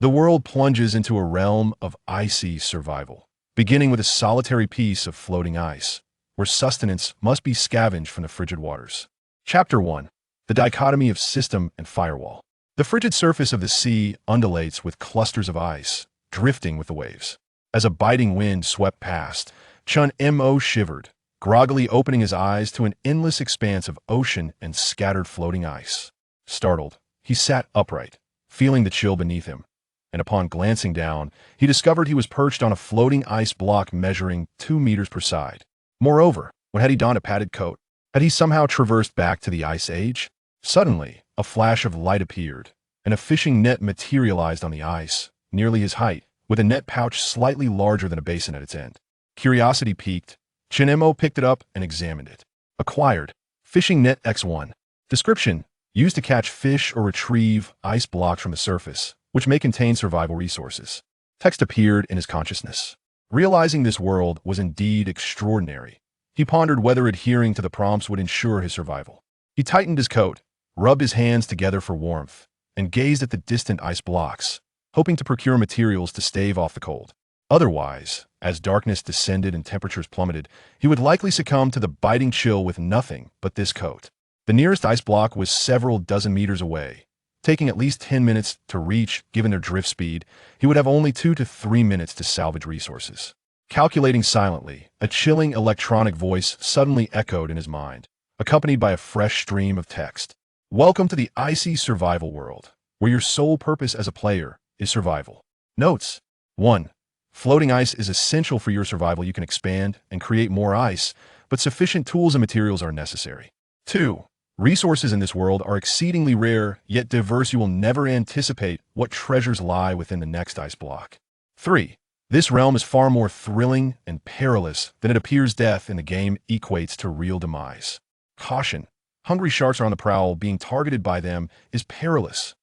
The world plunges into a realm of icy survival, beginning with a solitary piece of floating ice, where sustenance must be scavenged from the frigid waters. Chapter 1. The dichotomy of system and firewall. The frigid surface of the sea undulates with clusters of ice, drifting with the waves. As a biting wind swept past, Chun Mo shivered, groggily opening his eyes to an endless expanse of ocean and scattered floating ice. Startled, he sat upright, feeling the chill beneath him, and upon glancing down, he discovered he was perched on a floating ice block measuring 2 meters per side. Moreover, when had he donned a padded coat? Had he somehow traversed back to the Ice Age? Suddenly, a flash of light appeared, and a fishing net materialized on the ice, nearly his height, with a net pouch slightly larger than a basin at its end. Curiosity piqued, Chinemo picked it up and examined it. Acquired. Fishing net X1. Description: used to catch fish or retrieve ice blocks from the surface, which may contain survival resources. Text appeared in his consciousness. Realizing this world was indeed extraordinary, he pondered whether adhering to the prompts would ensure his survival. He tightened his coat, rubbed his hands together for warmth, and gazed at the distant ice blocks, hoping to procure materials to stave off the cold. Otherwise, as darkness descended and temperatures plummeted, he would likely succumb to the biting chill with nothing but this coat. The nearest ice block was several dozen meters away. Taking at least 10 minutes to reach, given their drift speed, he would have only 2 to 3 minutes to salvage resources. Calculating silently, a chilling electronic voice suddenly echoed in his mind, accompanied by a fresh stream of text. Welcome to the icy survival world, where your sole purpose as a player is survival. Notes: 1. Floating ice is essential for your survival. You can expand and create more ice, but sufficient tools and materials are necessary. 2. Resources in this world are exceedingly rare, yet diverse. You will never anticipate what treasures lie within the next ice block. 3. This realm is far more thrilling and perilous than it appears. Death in the game equates to real demise. Caution: hungry sharks are on the prowl. Being targeted by them is perilous.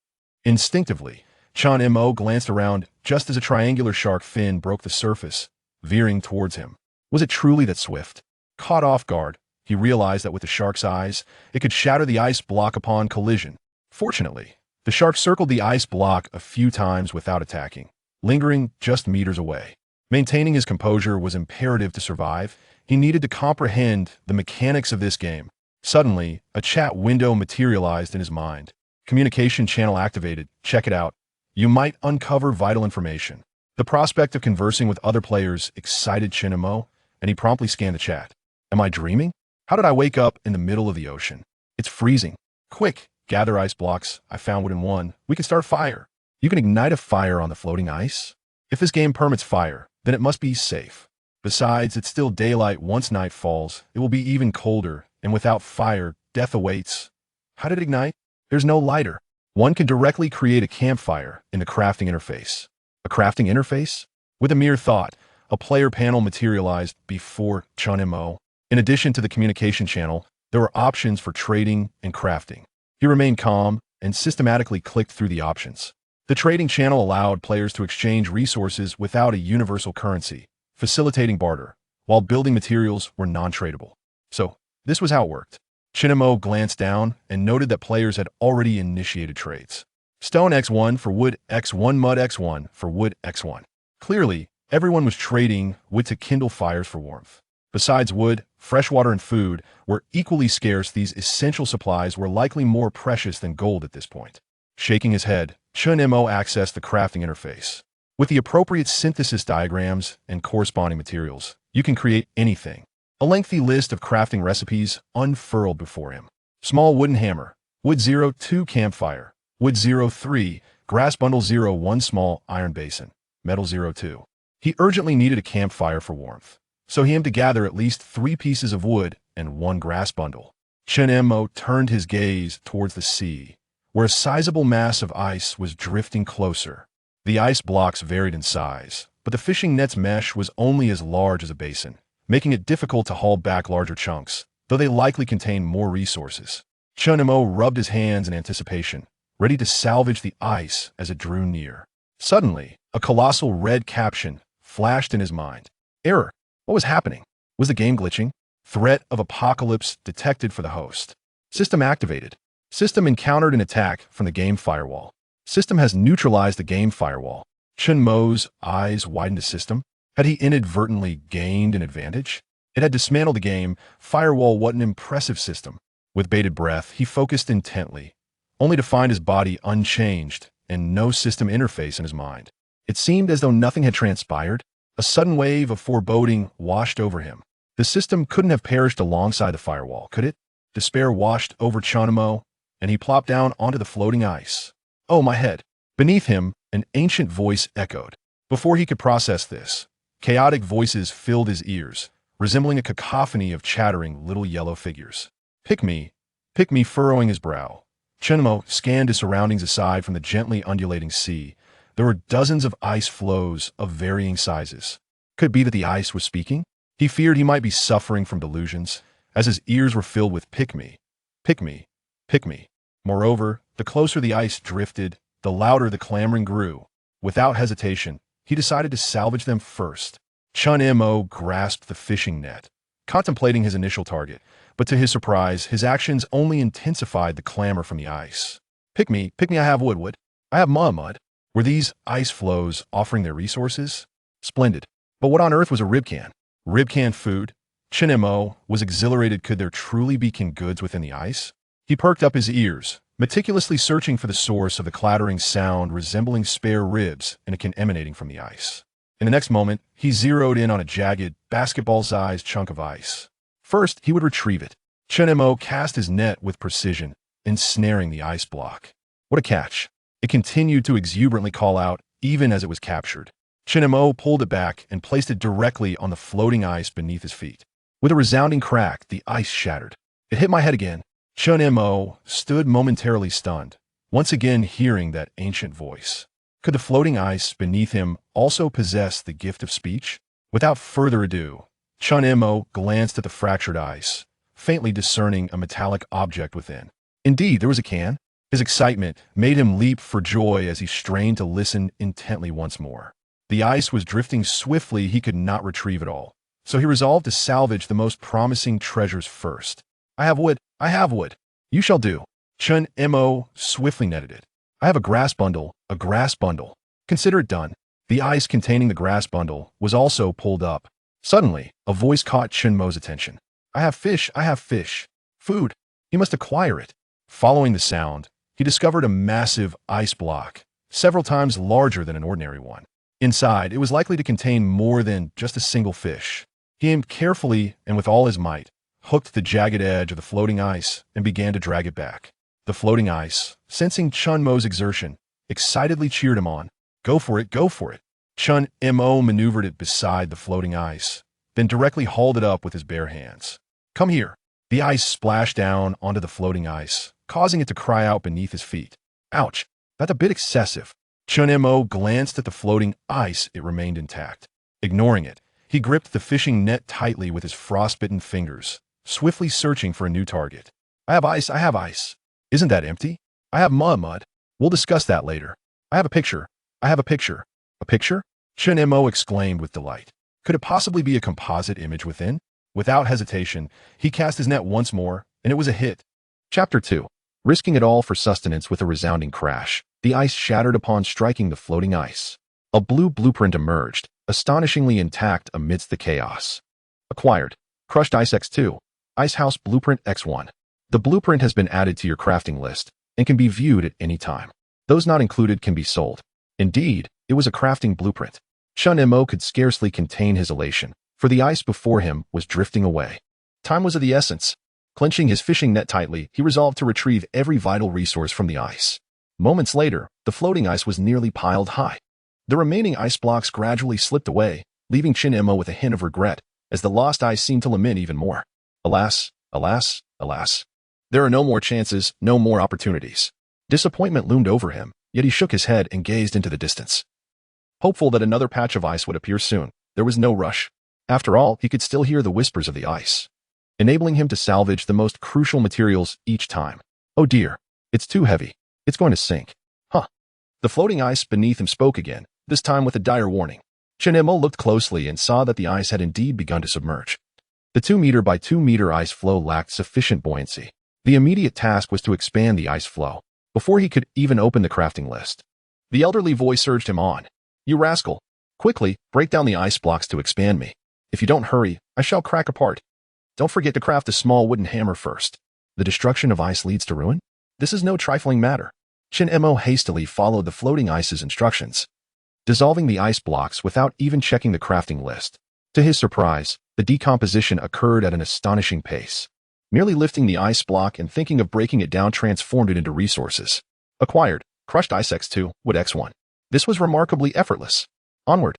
Instinctively, Chun Mo glanced around just as a triangular shark fin broke the surface, veering towards him. Was it truly that swift? Caught off guard, he realized that with the shark's eyes, it could shatter the ice block upon collision. Fortunately, the shark circled the ice block a few times without attacking, lingering just meters away. Maintaining his composure was imperative to survive. He needed to comprehend the mechanics of this game. Suddenly, a chat window materialized in his mind. Communication channel activated. Check it out. You might uncover vital information. The prospect of conversing with other players excited Chinemo, and he promptly scanned the chat. Am I dreaming? How did I wake up in the middle of the ocean? It's freezing. Quick, gather ice blocks. I found wood in one. We can start fire. You can ignite a fire on the floating ice? If this game permits fire, then it must be safe. Besides, it's still daylight. Once night falls, it will be even colder, and without fire, death awaits. How did it ignite? There's no lighter. One can directly create a campfire in the crafting interface. A crafting interface? With a mere thought, a player panel materialized before Chun Mo. In addition to the communication channel, there were options for trading and crafting. He remained calm and systematically clicked through the options. The trading channel allowed players to exchange resources without a universal currency, facilitating barter, while building materials were non-tradable. So, this was how it worked. Chinemo glanced down and noted that players had already initiated trades. Stone X1 for wood X1, mud X1 for wood X1. Clearly, everyone was trading wood to kindle fires for warmth. Besides wood, freshwater and food were equally scarce. These essential supplies were likely more precious than gold at this point. Shaking his head, Chun Mo accessed the crafting interface. With the appropriate synthesis diagrams and corresponding materials, you can create anything. A lengthy list of crafting recipes unfurled before him. Small wooden hammer, wood 02 campfire, wood 03, grass bundle 01 small iron basin, metal 02. He urgently needed a campfire for warmth, so he aimed to gather at least 3 pieces of wood and 1 grass bundle. Chun Mo turned his gaze towards the sea, where a sizable mass of ice was drifting closer. The ice blocks varied in size, but the fishing net's mesh was only as large as a basin, making it difficult to haul back larger chunks, though they likely contained more resources. Chun Mo rubbed his hands in anticipation, ready to salvage the ice as it drew near. Suddenly, a colossal red caption flashed in his mind. Error. What was happening? Was the game glitching? Threat of apocalypse detected for the host. System activated. System encountered an attack from the game firewall. System has neutralized the game firewall. Chen Mo's eyes widened the system. Had he inadvertently gained an advantage? It had dismantled the game firewall. What an impressive system. With bated breath, he focused intently, only to find his body unchanged and no system interface in his mind. It seemed as though nothing had transpired. A sudden wave of foreboding washed over him. The system couldn't have perished alongside the firewall, could it? Despair washed over Chanmo, and he plopped down onto the floating ice. Oh, my head. Beneath him, an ancient voice echoed. Before he could process this, chaotic voices filled his ears, resembling a cacophony of chattering little yellow figures. Pick me, furrowing his brow. Chanmo scanned his surroundings. Aside from the gently undulating sea, there were dozens of ice floes of varying sizes. Could it be that the ice was speaking? He feared he might be suffering from delusions, as his ears were filled with pick me, pick me, pick me. Moreover, the closer the ice drifted, the louder the clamoring grew. Without hesitation, he decided to salvage them first. Chun-Mo grasped the fishing net, contemplating his initial target, but to his surprise, his actions only intensified the clamor from the ice. Pick me, I have wood. I have mud. Were these ice floes offering their resources? Splendid. But what on earth was a ribcan? Ribcan food? Chun-Mo was exhilarated. Could there truly be canned goods within the ice? He perked up his ears, meticulously searching for the source of the clattering sound resembling spare ribs in a can emanating from the ice. In the next moment, he zeroed in on a jagged, basketball-sized chunk of ice. First, he would retrieve it. Chun-Mo cast his net with precision, ensnaring the ice block. What a catch! It continued to exuberantly call out, even as it was captured. Chun-Mo pulled it back and placed it directly on the floating ice beneath his feet. With a resounding crack, the ice shattered. It hit my head again. Chun-Mo stood momentarily stunned, once again hearing that ancient voice. Could the floating ice beneath him also possess the gift of speech? Without further ado, Chun-Mo glanced at the fractured ice, faintly discerning a metallic object within. Indeed, there was a can. His excitement made him leap for joy as he strained to listen intently once more. The ice was drifting swiftly. He could not retrieve it all, so he resolved to salvage the most promising treasures first. I have wood. You shall do. Chun-Mo swiftly netted it. I have a grass bundle. Consider it done. The ice containing the grass bundle was also pulled up. Suddenly, a voice caught Chun-Mo's attention. I have fish. Food. He must acquire it. Following the sound, he discovered a massive ice block, several times larger than an ordinary one. Inside, it was likely to contain more than just a single fish. He aimed carefully and with all his might, hooked the jagged edge of the floating ice and began to drag it back. The floating ice, sensing Chun-Mo's exertion, excitedly cheered him on. Go for it. Chun-Mo maneuvered it beside the floating ice, then directly hauled it up with his bare hands. Come here. The ice splashed down onto the floating ice, causing it to cry out beneath his feet. Ouch, that's a bit excessive. Chun-Mo glanced at the floating ice. It remained intact. Ignoring it, he gripped the fishing net tightly with his frostbitten fingers, swiftly searching for a new target. I have ice. Isn't that empty? I have mud. We'll discuss that later. I have a picture. A picture? Chun-Mo exclaimed with delight. Could it possibly be a composite image within? Without hesitation, he cast his net once more, and it was a hit. Chapter 2. Risking it all for sustenance. With a resounding crash, the ice shattered upon striking the floating ice. A blue blueprint emerged, astonishingly intact amidst the chaos. Acquired. Crushed Ice X2. Icehouse Blueprint X1. The blueprint has been added to your crafting list and can be viewed at any time. Those not included can be sold. Indeed, it was a crafting blueprint. Chun-Mo could scarcely contain his elation, for the ice before him was drifting away. Time was of the essence. Clenching his fishing net tightly, he resolved to retrieve every vital resource from the ice. Moments later, the floating ice was nearly piled high. The remaining ice blocks gradually slipped away, leaving Chun-Mo with a hint of regret, as the lost ice seemed to lament even more. Alas. There are no more chances, no more opportunities. Disappointment loomed over him, yet he shook his head and gazed into the distance. Hopeful that another patch of ice would appear soon, there was no rush. After all, he could still hear the whispers of the ice, enabling him to salvage the most crucial materials each time. Oh dear, it's too heavy. It's going to sink. The floating ice beneath him spoke again, this time with a dire warning. Chun-Mo looked closely and saw that the ice had indeed begun to submerge. The 2-meter by 2-meter ice floe lacked sufficient buoyancy. The immediate task was to expand the ice floe. before he could even open the crafting list. The elderly voice urged him on. You rascal! Quickly, break down the ice blocks to expand me. If you don't hurry, I shall crack apart. Don't forget to craft a small wooden hammer first. The destruction of ice leads to ruin? This is no trifling matter. Shin-Mo hastily followed the floating ice's instructions, dissolving the ice blocks without even checking the crafting list. To his surprise, the decomposition occurred at an astonishing pace. Merely lifting the ice block and thinking of breaking it down transformed it into resources. Acquired, crushed ice X2, wood X1. This was remarkably effortless. Onward.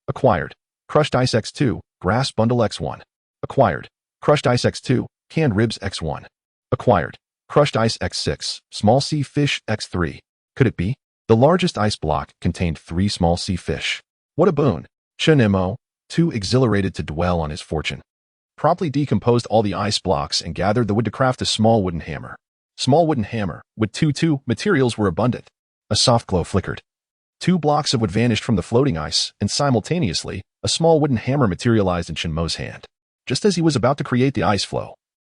Acquired, crushed ice X2, grass bundle X1. Acquired, crushed ice X2, canned ribs X1. Acquired, crushed ice X6, small sea fish X3. Could it be? The largest ice block contained 3 small sea fish. What a boon! Shin-Mo, too exhilarated to dwell on his fortune, promptly decomposed all the ice blocks and gathered the wood to craft a small wooden hammer. Small wooden hammer, with two materials were abundant. A soft glow flickered. 2 blocks of wood vanished from the floating ice, and simultaneously, a small wooden hammer materialized in Shin-Mo's hand. Just as he was about to create the ice floe,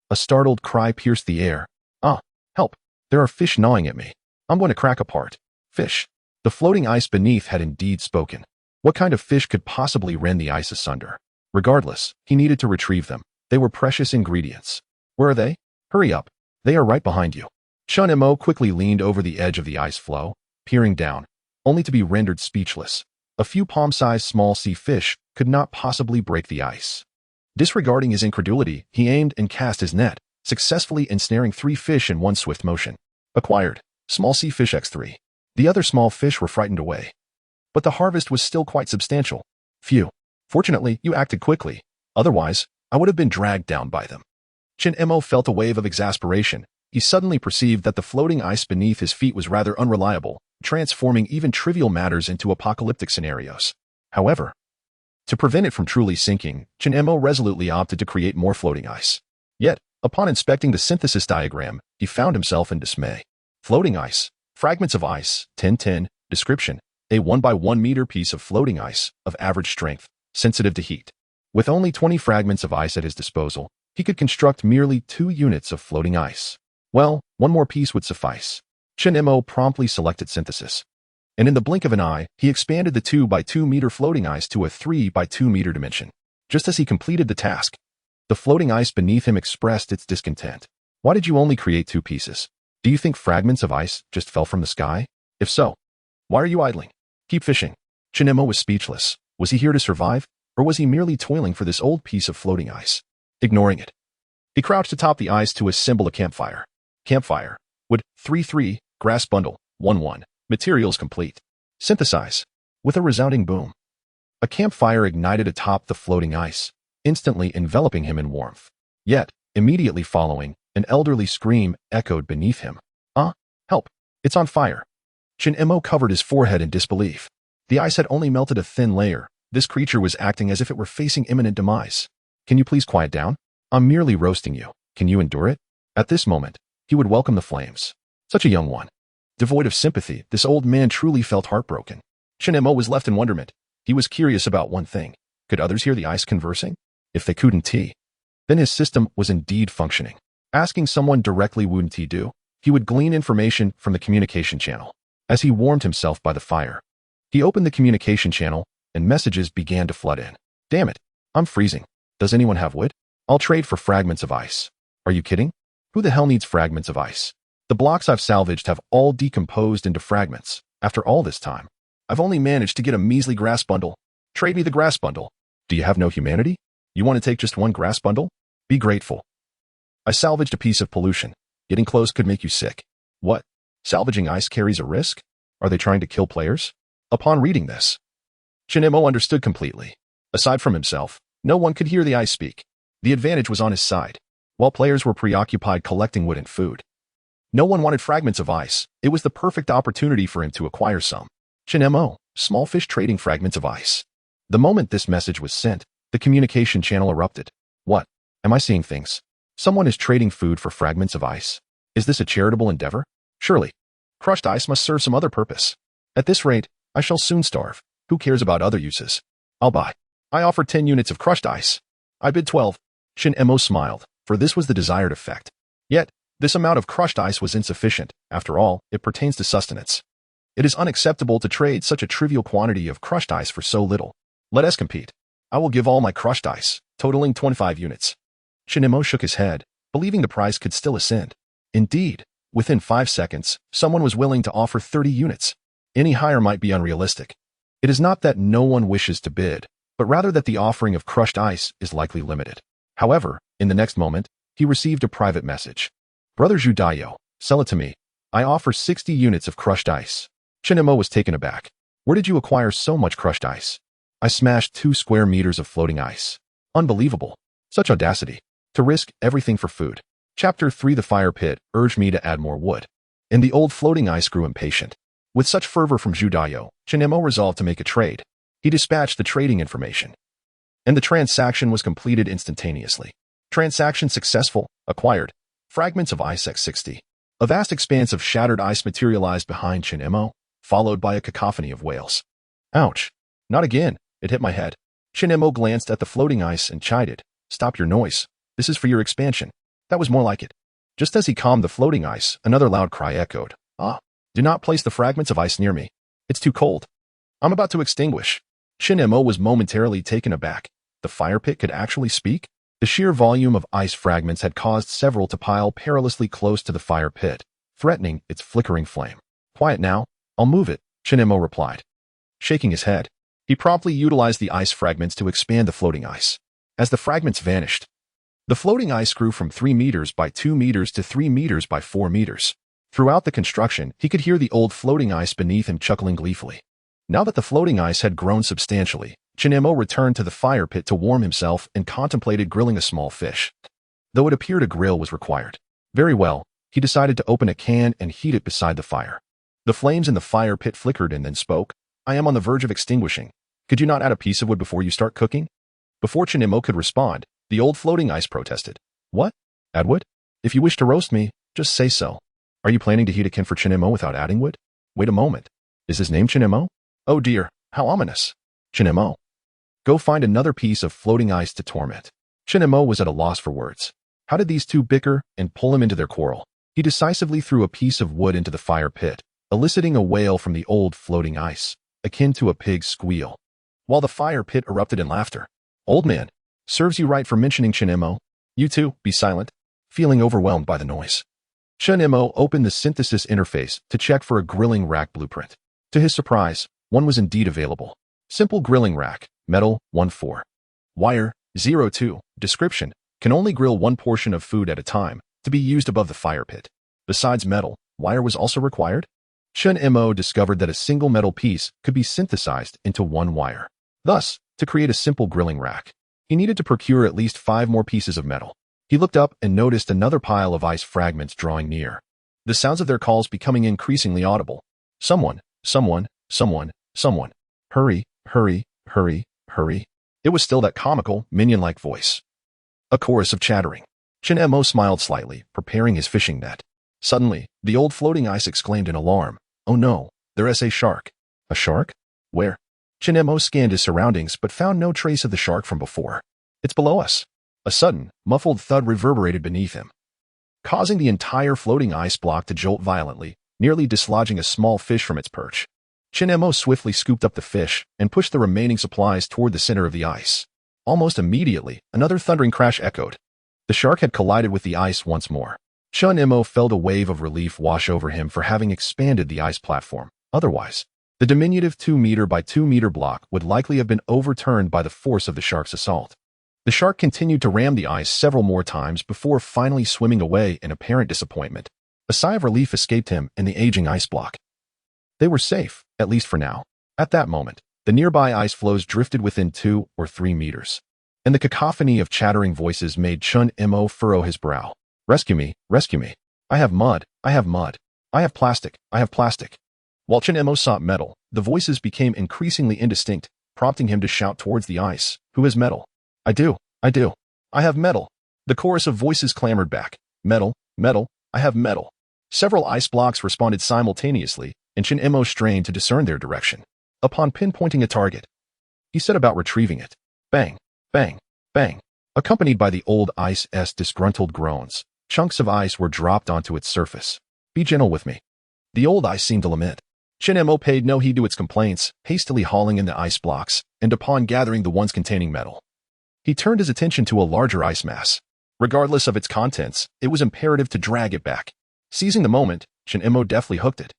a startled cry pierced the air. Ah, help! There are fish gnawing at me. I'm going to crack apart. Fish. The floating ice beneath had indeed spoken. What kind of fish could possibly rend the ice asunder? Regardless, he needed to retrieve them. They were precious ingredients. Where are they? Hurry up. They are right behind you. Shin-Mo quickly leaned over the edge of the ice floe, peering down, only to be rendered speechless. A few palm-sized small sea fish could not possibly break the ice. Disregarding his incredulity, he aimed and cast his net, successfully ensnaring 3 fish in one swift motion. Acquired, small sea fish X3. The other small fish were frightened away. But the harvest was still quite substantial. Phew. Fortunately, you acted quickly. Otherwise, I would have been dragged down by them. Shin-Mo felt a wave of exasperation. He suddenly perceived that the floating ice beneath his feet was rather unreliable, transforming even trivial matters into apocalyptic scenarios. However, to prevent it from truly sinking, Shin-Mo resolutely opted to create more floating ice. Yet, upon inspecting the synthesis diagram, he found himself in dismay. Floating ice, fragments of ice, 1010, description, a 1 by 1 meter piece of floating ice, of average strength, sensitive to heat. With only 20 fragments of ice at his disposal, he could construct merely 2 units of floating ice. Well, 1 more piece would suffice. Shin-Mo promptly selected synthesis. And in the blink of an eye, he expanded the 2 by 2 meter floating ice to a 3 by 2 meter dimension. Just as he completed the task, the floating ice beneath him expressed its discontent. Why did you only create 2 pieces? Do you think fragments of ice just fell from the sky? If so, why are you idling? Keep fishing. Shin-Mo was speechless. Was he here to survive, or was he merely toiling for this old piece of floating ice? Ignoring it, he crouched atop the ice to assemble a campfire. Campfire. Wood, 3-3, grass bundle, 1-1. Materials complete. Synthesize. With a resounding boom, a campfire ignited atop the floating ice, instantly enveloping him in warmth. Yet, immediately following, an elderly scream echoed beneath him. Ah, help! It's on fire! Shin-Mo covered his forehead in disbelief. The ice had only melted a thin layer. This creature was acting as if it were facing imminent demise. Can you please quiet down? I'm merely roasting you. Can you endure it? At this moment, he would welcome the flames. Such a young one. Devoid of sympathy, this old man truly felt heartbroken. Shin-Mo was left in wonderment. He was curious about one thing. Could others hear the ice conversing? If they couldn't, then his system was indeed functioning. Asking someone directly wouldn't he do? He would glean information from the communication channel. As he warmed himself by the fire, he opened the communication channel, and messages began to flood in. Damn it, I'm freezing. Does anyone have wood? I'll trade for fragments of ice. Are you kidding? Who the hell needs fragments of ice? The blocks I've salvaged have all decomposed into fragments. After all this time, I've only managed to get a measly grass bundle. Trade me the grass bundle. Do you have no humanity? You want to take just 1 grass bundle? Be grateful. I salvaged a piece of pollution. Getting close could make you sick. What? Salvaging ice carries a risk? Are they trying to kill players? Upon reading this, Shin-Mo understood completely. Aside from himself, no one could hear the ice speak. The advantage was on his side. While players were preoccupied collecting wood and food, no one wanted fragments of ice. It was the perfect opportunity for him to acquire some. Shin-Mo, small fish trading fragments of ice. The moment this message was sent, the communication channel erupted. What? Am I seeing things? Someone is trading food for fragments of ice. Is this a charitable endeavor? Surely, crushed ice must serve some other purpose. At this rate, I shall soon starve. Who cares about other uses? I'll buy. I offer 10 units of crushed ice. I bid 12. Shin-Mo smiled, for this was the desired effect. Yet, This amount of crushed ice was insufficient. After all, it pertains to sustenance. It is unacceptable to trade such a trivial quantity of crushed ice for so little. Let us compete. I will give all my crushed ice, totaling 25 units. Chinemo shook his head, believing the price could still ascend. Indeed, within 5 seconds, someone was willing to offer 30 units. Any higher might be unrealistic. It is not that no one wishes to bid, but rather that the offering of crushed ice is likely limited. However, in the next moment, he received a private message. Brother Judayo, sell it to me. I offer 60 units of crushed ice. Chinemo was taken aback. Where did you acquire so much crushed ice? I smashed 2 square meters of floating ice. Unbelievable. Such audacity. To risk everything for food. Chapter 3 The fire pit urged me to add more wood. And the old floating ice grew impatient. With such fervor from Judayo, Chinemo resolved to make a trade. He dispatched the trading information. And the transaction was completed instantaneously. Transaction successful. Acquired. Fragments of ice X60. A vast expanse of shattered ice materialized behind Chinemo, followed by a cacophony of wails. Ouch. Not again. It hit my head. Chinemo glanced at the floating ice and chided. Stop your noise. This is for your expansion. That was more like it. Just as he calmed the floating ice, another loud cry echoed. Ah, do not place the fragments of ice near me. It's too cold. I'm about to extinguish. Chinemo was momentarily taken aback. The fire pit could actually speak? The sheer volume of ice fragments had caused several to pile perilously close to the fire pit, threatening its flickering flame. Quiet now. I'll move it, Chinemo replied. Shaking his head, he promptly utilized the ice fragments to expand the floating ice. As the fragments vanished, the floating ice grew from 3 meters by 2 meters to 3 meters by 4 meters. Throughout the construction, he could hear the old floating ice beneath him chuckling gleefully. Now that the floating ice had grown substantially, Chinemo returned to the fire pit to warm himself and contemplated grilling a small fish. Though it appeared a grill was required. Very well, he decided to open a can and heat it beside the fire. The flames in the fire pit flickered and then spoke. I am on the verge of extinguishing. Could you not add a piece of wood before you start cooking? Before Chinemo could respond, the old floating ice protested. What? Add wood? If you wish to roast me, just say so. Are you planning to heat a can for Chinemo without adding wood? Wait a moment. Is his name Chinemo? Oh dear, how ominous. Chinemo. Go find another piece of floating ice to torment. Chinemo was at a loss for words. How did these two bicker and pull him into their quarrel? He decisively threw a piece of wood into the fire pit, eliciting a wail from the old floating ice, akin to a pig's squeal. While the fire pit erupted in laughter. Old man, serves you right for mentioning Chinemo. You too, be silent, feeling overwhelmed by the noise. Chinemo opened the synthesis interface to check for a grilling rack blueprint. To his surprise, one was indeed available. Simple grilling rack, metal, 1-4. Wire, 0-2. Description, can only grill one portion of food at a time, to be used above the fire pit. Besides metal, wire was also required. Chinemo discovered that a single metal piece could be synthesized into one wire. Thus, to create a simple grilling rack, he needed to procure at least 5 more pieces of metal. He looked up and noticed another pile of ice fragments drawing near. The sounds of their calls becoming increasingly audible. Someone, someone, someone, someone. Hurry, hurry, hurry, hurry. It was still that comical, minion-like voice. A chorus of chattering. Chinemo smiled slightly, preparing his fishing net. Suddenly, the old floating ice exclaimed in alarm. Oh no, there's a shark. A shark? Where? Chinemo scanned his surroundings but found no trace of the shark from before. It's below us. A sudden, muffled thud reverberated beneath him, causing the entire floating ice block to jolt violently, nearly dislodging a small fish from its perch. Chinemo swiftly scooped up the fish and pushed the remaining supplies toward the center of the ice. Almost immediately, another thundering crash echoed. The shark had collided with the ice once more. Chinemo felt a wave of relief wash over him for having expanded the ice platform. Otherwise, the diminutive 2 meter by 2 meter block would likely have been overturned by the force of the shark's assault. The shark continued to ram the ice several more times before finally swimming away in apparent disappointment. A sigh of relief escaped him and the aging ice block. They were safe, at least for now. At that moment, the nearby ice floes drifted within 2 or 3 meters, and the cacophony of chattering voices made Chinemo furrow his brow. Rescue me, rescue me. I have mud, I have mud. I have plastic, I have plastic. While Chinemo sought metal, the voices became increasingly indistinct, prompting him to shout towards the ice. Who has metal? I do, I do. I have metal. The chorus of voices clamored back. Metal, metal, I have metal. Several ice blocks responded simultaneously, and Chinemo strained to discern their direction. Upon pinpointing a target, he set about retrieving it. Bang, bang, bang. Accompanied by the old ice's disgruntled groans, Chunks of ice were dropped onto its surface. Be gentle with me. The old ice seemed to lament. Shin-Mo paid no heed to its complaints, hastily hauling in the ice blocks, and upon gathering the ones containing metal, he turned his attention to a larger ice mass. Regardless of its contents, it was imperative to drag it back. Seizing the moment, Shin-Mo deftly hooked it.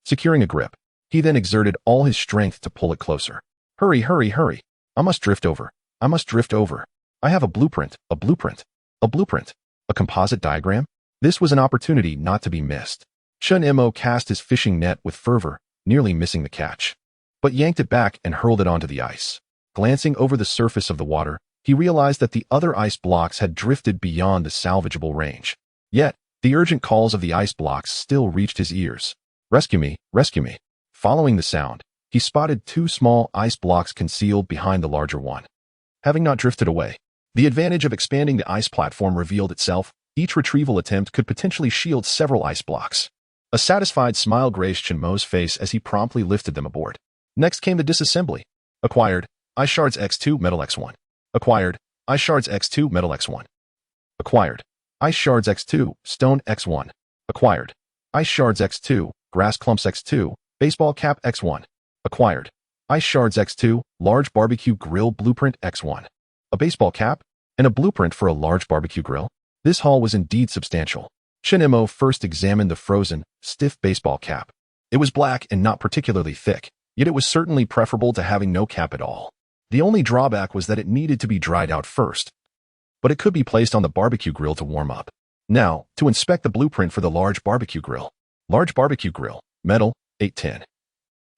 Securing a grip, he then exerted all his strength to pull it closer. Hurry, hurry, hurry. I must drift over. I must drift over. I have a blueprint, a blueprint, a blueprint, a composite diagram. This was an opportunity not to be missed. Shin-Mo cast his fishing net with fervor, nearly missing the catch, but yanked it back and hurled it onto the ice. Glancing over the surface of the water, he realized that the other ice blocks had drifted beyond the salvageable range. Yet, the urgent calls of the ice blocks still reached his ears. Rescue me, rescue me. Following the sound, he spotted two small ice blocks concealed behind the larger one. Having not drifted away, the advantage of expanding the ice platform revealed itself. Each retrieval attempt could potentially shield several ice blocks. A satisfied smile graced Shin-Mo's face as he promptly lifted them aboard. Next came the disassembly. Acquired, Ice Shards X2, Metal X1. Acquired, Ice Shards X2, Metal X1. Acquired, Ice Shards X2, Stone X1. Acquired, Ice Shards X2, Grass Clumps X2, Baseball Cap X1. Acquired, Ice Shards X2, Large Barbecue Grill Blueprint X1. A baseball cap, and a blueprint for a large barbecue grill. This haul was indeed substantial. Shin-Mo first examined the frozen, stiff baseball cap. It was black and not particularly thick, yet it was certainly preferable to having no cap at all. The only drawback was that it needed to be dried out first, but it could be placed on the barbecue grill to warm up. Now, to inspect the blueprint for the large barbecue grill. Large barbecue grill, metal, 810.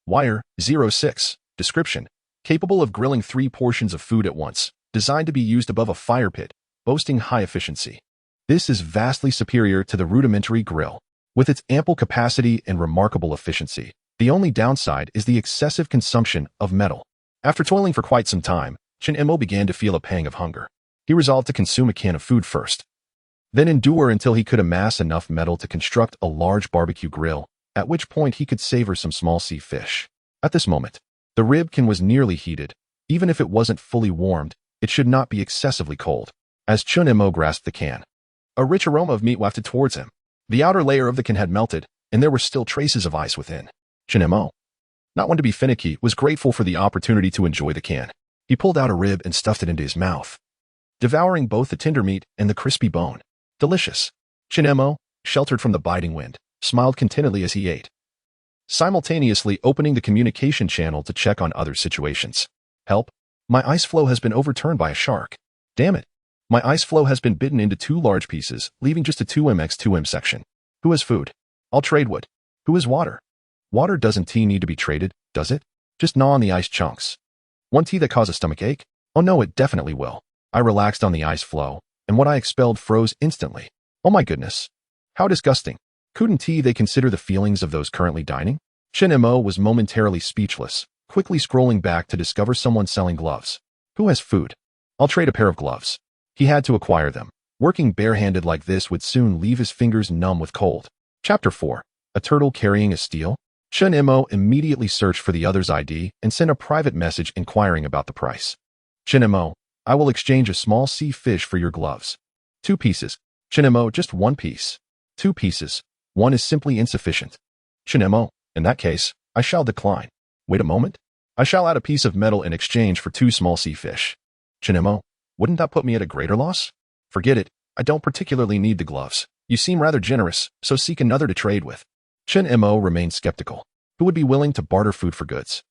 Wire, 06. Description: capable of grilling 3 portions of food at once, designed to be used above a fire pit, boasting high efficiency. This is vastly superior to the rudimentary grill. With its ample capacity and remarkable efficiency, the only downside is the excessive consumption of metal. After toiling for quite some time, Shin-Mo began to feel a pang of hunger. He resolved to consume a can of food first, then endure until he could amass enough metal to construct a large barbecue grill, at which point he could savor some small sea fish. At this moment, the rib can was nearly heated. Even if it wasn't fully warmed, it should not be excessively cold. As Shin-Mo grasped the can, a rich aroma of meat wafted towards him. The outer layer of the can had melted, and there were still traces of ice within. Shin-Mo, not one to be finicky, was grateful for the opportunity to enjoy the can. He pulled out a rib and stuffed it into his mouth, devouring both the tender meat and the crispy bone. Delicious. Shin-Mo, sheltered from the biting wind, smiled contentedly as he ate, simultaneously opening the communication channel to check on other situations. Help! My ice floe has been overturned by a shark. Damn it! My ice floe has been bitten into 2 large pieces, leaving just a 2m×2m section. Who has food? I'll trade wood. Who has water? Water doesn't need to be traded, does it? Just gnaw on the ice chunks. One tea that cause a stomach ache? Oh no, it definitely will. I relaxed on the ice floe, and what I expelled froze instantly. Oh my goodness. How disgusting. Couldn't they consider the feelings of those currently dining? Shin-Mo was momentarily speechless, quickly scrolling back to discover someone selling gloves. Who has food? I'll trade a pair of gloves. He had to acquire them. Working barehanded like this would soon leave his fingers numb with cold. Chapter 4. A turtle carrying a steel? Shin-Mo immediately searched for the other's ID and sent a private message inquiring about the price. Shin-Mo, I will exchange a small sea fish for your gloves. 2 pieces. Shin-Mo, just 1 piece. 2 pieces. 1 is simply insufficient. Shin-Mo, in that case, I shall decline. Wait a moment. I shall add a piece of metal in exchange for 2 small sea fish. Shin-Mo, wouldn't that put me at a greater loss? Forget it. I don't particularly need the gloves. You seem rather generous, so seek another to trade with. Shin-Mo remained skeptical. Who would be willing to barter food for goods?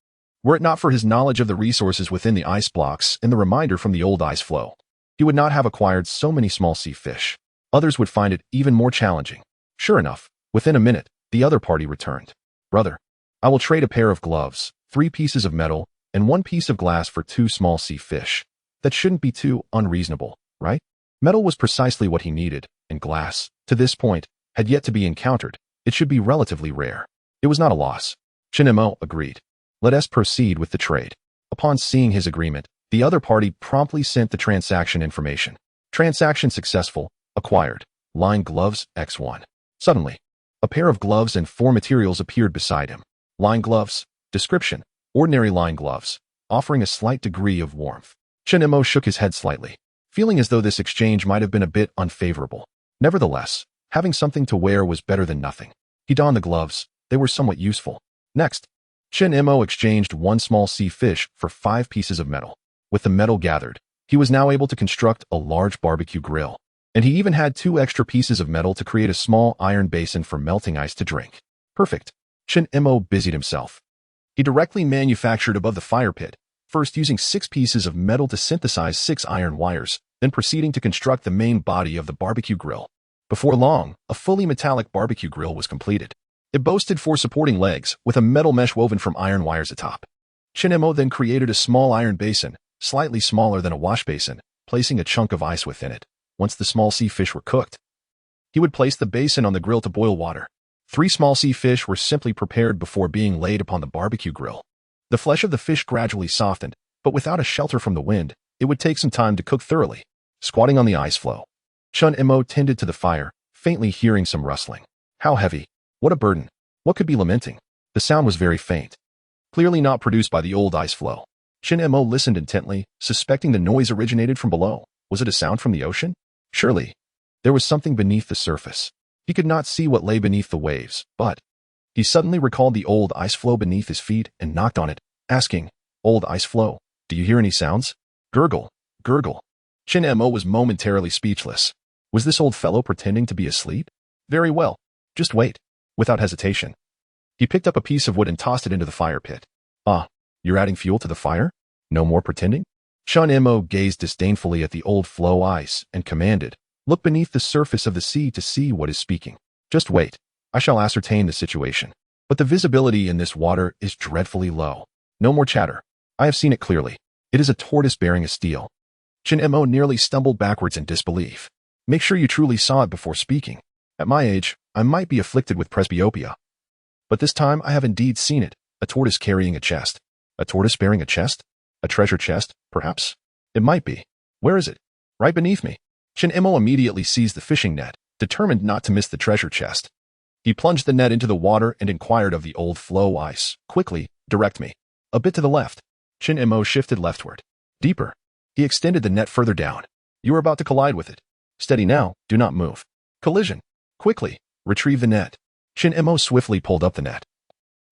Were it not for his knowledge of the resources within the ice blocks and the reminder from the old ice floe, he would not have acquired so many small sea fish. Others would find it even more challenging. Sure enough, within a minute, the other party returned. Brother, I will trade a pair of gloves, 3 pieces of metal, and 1 piece of glass for 2 small sea fish. That shouldn't be too unreasonable, right? Metal was precisely what he needed, and glass, to this point, had yet to be encountered. It should be relatively rare. It was not a loss. Shin-Mo agreed. Let us proceed with the trade. Upon seeing his agreement, the other party promptly sent the transaction information. Transaction successful. Acquired. Line gloves, X1. Suddenly, a pair of gloves and 4 materials appeared beside him. Line gloves. Description: ordinary line gloves, offering a slight degree of warmth. Shin-Mo shook his head slightly, feeling as though this exchange might have been a bit unfavorable. Nevertheless, having something to wear was better than nothing. He donned the gloves. They were somewhat useful. Next, Shin Imo exchanged one small sea fish for 5 pieces of metal. With the metal gathered, he was now able to construct a large barbecue grill. And he even had 2 extra pieces of metal to create a small iron basin for melting ice to drink. Perfect. Shin Imo busied himself. He directly manufactured above the fire pit, first using 6 pieces of metal to synthesize 6 iron wires, then proceeding to construct the main body of the barbecue grill. Before long, a fully metallic barbecue grill was completed. It boasted 4 supporting legs, with a metal mesh woven from iron wires atop. Shin Imo then created a small iron basin, slightly smaller than a wash basin, placing a chunk of ice within it. Once the small sea fish were cooked, he would place the basin on the grill to boil water. 3 small sea fish were simply prepared before being laid upon the barbecue grill. The flesh of the fish gradually softened, but without a shelter from the wind, it would take some time to cook thoroughly. Squatting on the ice floe, Shin Imo tended to the fire, faintly hearing some rustling. How heavy! What a burden! What could be lamenting? The sound was very faint, clearly not produced by the old ice floe. Shin Imo listened intently, suspecting the noise originated from below. Was it a sound from the ocean? Surely. There was something beneath the surface. He could not see what lay beneath the waves, but he suddenly recalled the old ice floe beneath his feet and knocked on it, asking, "Old ice floe, do you hear any sounds?" Gurgle, gurgle. Shin Imo was momentarily speechless. Was this old fellow pretending to be asleep? Very well. Just wait. Without hesitation, he picked up a piece of wood and tossed it into the fire pit. Ah, you're adding fuel to the fire? No more pretending? Shin Imo gazed disdainfully at the old floe ice and commanded, "Look beneath the surface of the sea to see what is speaking. Just wait. I shall ascertain the situation. But the visibility in this water is dreadfully low. No more chatter. I have seen it clearly. It is a tortoise bearing a steel." Shin Imo nearly stumbled backwards in disbelief. Make sure you truly saw it before speaking. At my age, I might be afflicted with presbyopia. But this time I have indeed seen it, a tortoise carrying a chest. A tortoise bearing a chest? A treasure chest, perhaps? It might be. Where is it? Right beneath me. Shin Imo immediately seized the fishing net, determined not to miss the treasure chest. He plunged the net into the water and inquired of the old floe ice. Quickly, direct me. A bit to the left. Shin Imo shifted leftward. Deeper. He extended the net further down. You are about to collide with it. Steady now, do not move. Collision. Quickly, retrieve the net. Shin Imo swiftly pulled up the net,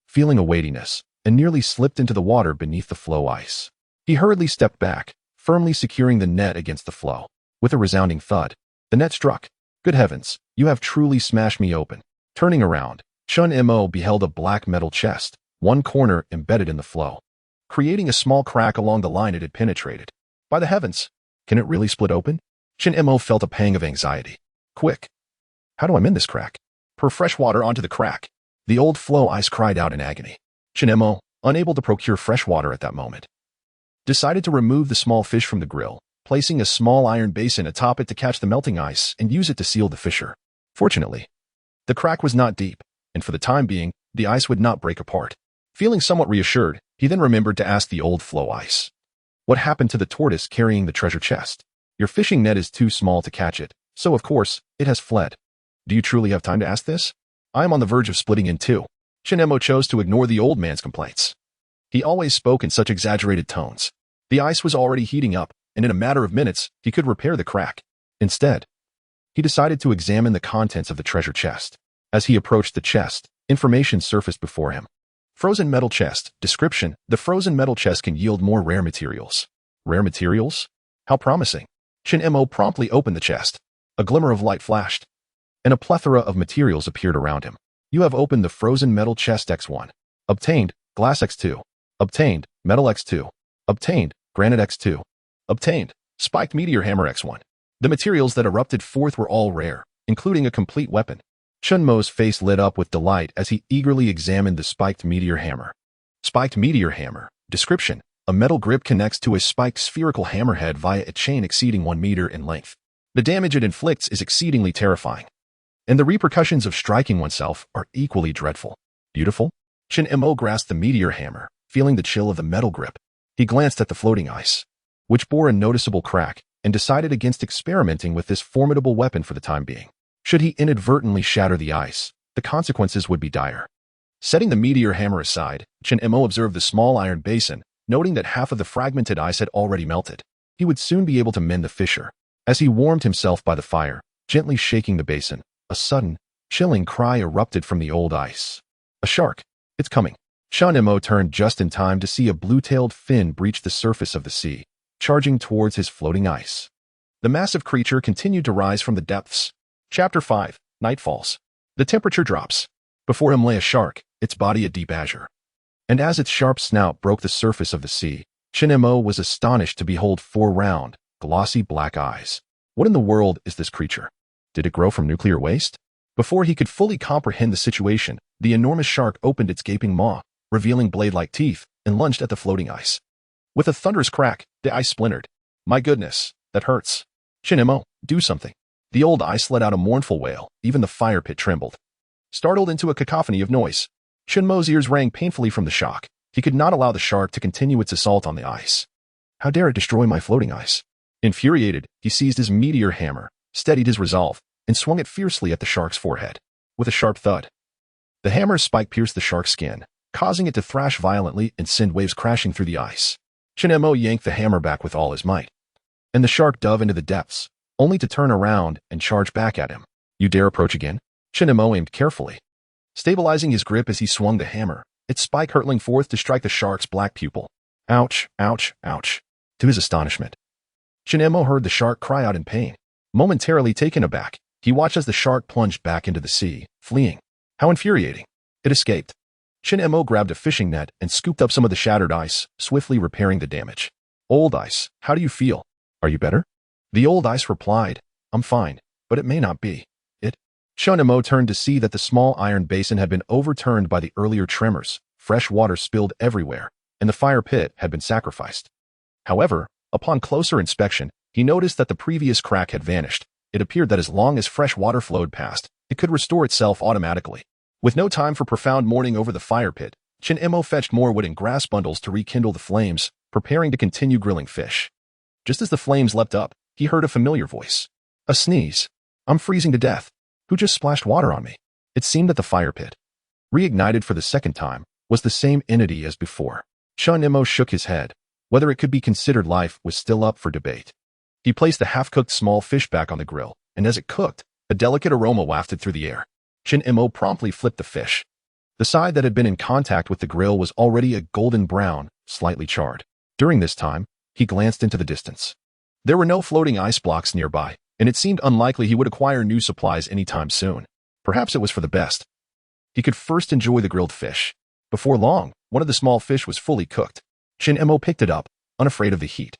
feeling a weightiness, and nearly slipped into the water beneath the floe ice. He hurriedly stepped back, firmly securing the net against the floe. With a resounding thud, the net struck. Good heavens, you have truly smashed me open. Turning around, Shin Imo beheld a black metal chest, one corner embedded in the floe, creating a small crack along the line it had penetrated. By the heavens, can it really split open? Shin Imo felt a pang of anxiety. Quick! How do I mend this crack? Pour fresh water onto the crack. The old floe ice cried out in agony. Shin Imo, unable to procure fresh water at that moment, decided to remove the small fish from the grill, placing a small iron basin atop it to catch the melting ice and use it to seal the fissure. Fortunately, the crack was not deep, and for the time being, the ice would not break apart. Feeling somewhat reassured, he then remembered to ask the old floe ice, "What happened to the tortoise carrying the treasure chest? Your fishing net is too small to catch it, so of course, it has fled." Do you truly have time to ask this? I am on the verge of splitting in two. Shin Imo chose to ignore the old man's complaints. He always spoke in such exaggerated tones. The ice was already heating up, and in a matter of minutes, he could repair the crack. Instead, he decided to examine the contents of the treasure chest. As he approached the chest, information surfaced before him. Frozen metal chest. Description: the frozen metal chest can yield more rare materials. Rare materials? How promising. Shin Imo promptly opened the chest. A glimmer of light flashed, and a plethora of materials appeared around him. You have opened the frozen metal chest X1. Obtained, glass X2. Obtained, metal X2. Obtained, granite X2. Obtained, spiked meteor hammer X1. The materials that erupted forth were all rare, including a complete weapon. Shin Imo's face lit up with delight as he eagerly examined the spiked meteor hammer. Spiked meteor hammer. Description: a metal grip connects to a spiked spherical hammerhead via a chain exceeding 1 meter in length. The damage it inflicts is exceedingly terrifying, and the repercussions of striking oneself are equally dreadful. Beautiful? Shin Imo grasped the meteor hammer, feeling the chill of the metal grip. He glanced at the floating ice, which bore a noticeable crack, and decided against experimenting with this formidable weapon for the time being. Should he inadvertently shatter the ice, the consequences would be dire. Setting the meteor hammer aside, Shin Imo observed the small iron basin, noting that half of the fragmented ice had already melted. He would soon be able to mend the fissure. As he warmed himself by the fire, gently shaking the basin. A sudden, chilling cry erupted from the old ice. A shark! It's coming! Shinemo turned just in time to see a blue-tailed fin breach the surface of the sea, charging towards his floating ice. The massive creature continued to rise from the depths. Chapter 5, Nightfalls. The temperature drops. Before him lay a shark, its body a deep azure. And as its sharp snout broke the surface of the sea, Shinemo was astonished to behold 4 round, glossy black eyes. What in the world is this creature? Did it grow from nuclear waste? Before he could fully comprehend the situation, the enormous shark opened its gaping maw, revealing blade-like teeth, and lunged at the floating ice. With a thunderous crack, the ice splintered. My goodness, that hurts. Shinemo, do something. The old ice let out a mournful wail. Even the fire pit trembled. Startled into a cacophony of noise, Shinmo's ears rang painfully from the shock. He could not allow the shark to continue its assault on the ice. How dare it destroy my floating ice? Infuriated, he seized his meteor hammer, steadied his resolve, and swung it fiercely at the shark's forehead. With a sharp thud, the hammer's spike pierced the shark's skin, causing it to thrash violently and send waves crashing through the ice. Shinemo yanked the hammer back with all his might, and the shark dove into the depths, only to turn around and charge back at him. You dare approach again? Shinemo aimed carefully, stabilizing his grip as he swung the hammer, its spike hurtling forth to strike the shark's black pupil. Ouch, ouch, ouch. To his astonishment, Shinemo heard the shark cry out in pain. Momentarily taken aback, he watched as the shark plunged back into the sea, fleeing. How infuriating. It escaped. Shinemo grabbed a fishing net and scooped up some of the shattered ice, swiftly repairing the damage. Old ice, how do you feel? Are you better? The old ice replied, I'm fine, but it may not be. Shinemo turned to see that the small iron basin had been overturned by the earlier tremors, fresh water spilled everywhere, and the fire pit had been sacrificed. However, upon closer inspection, he noticed that the previous crack had vanished. It appeared that as long as fresh water flowed past, it could restore itself automatically. With no time for profound mourning over the fire pit, Shinemo fetched more wood and grass bundles to rekindle the flames, preparing to continue grilling fish. Just as the flames leapt up, he heard a familiar voice. A sneeze. I'm freezing to death. Who just splashed water on me? It seemed that the fire pit, reignited for the second time, was the same entity as before. Shinemo shook his head. Whether it could be considered life was still up for debate. He placed the half-cooked small fish back on the grill, and as it cooked, a delicate aroma wafted through the air. Shinemo promptly flipped the fish. The side that had been in contact with the grill was already a golden brown, slightly charred. During this time, he glanced into the distance. There were no floating ice blocks nearby, and it seemed unlikely he would acquire new supplies anytime soon. Perhaps it was for the best. He could first enjoy the grilled fish. Before long, one of the small fish was fully cooked. Shinemo picked it up, unafraid of the heat,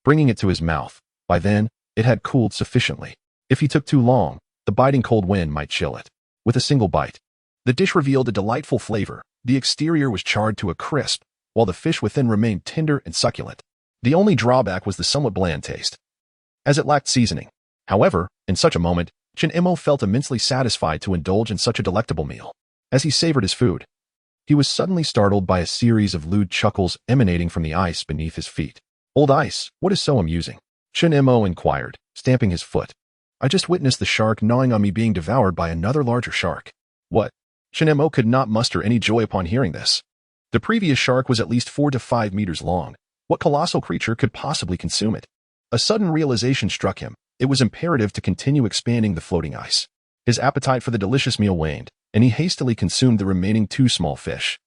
bringing it to his mouth. By then, it had cooled sufficiently. If he took too long, the biting cold wind might chill it. With a single bite, the dish revealed a delightful flavor. The exterior was charred to a crisp, while the fish within remained tender and succulent. The only drawback was the somewhat bland taste, as it lacked seasoning. However, in such a moment, Shinemo felt immensely satisfied to indulge in such a delectable meal. As he savored his food, he was suddenly startled by a series of lewd chuckles emanating from the ice beneath his feet. Old ice, what is so amusing? Shinemo inquired, stamping his foot. I just witnessed the shark gnawing on me being devoured by another larger shark. What? Shinemo could not muster any joy upon hearing this. The previous shark was at least 4 to 5 meters long. What colossal creature could possibly consume it? A sudden realization struck him. It was imperative to continue expanding the floating ice. His appetite for the delicious meal waned, and he hastily consumed the remaining 2 small fish,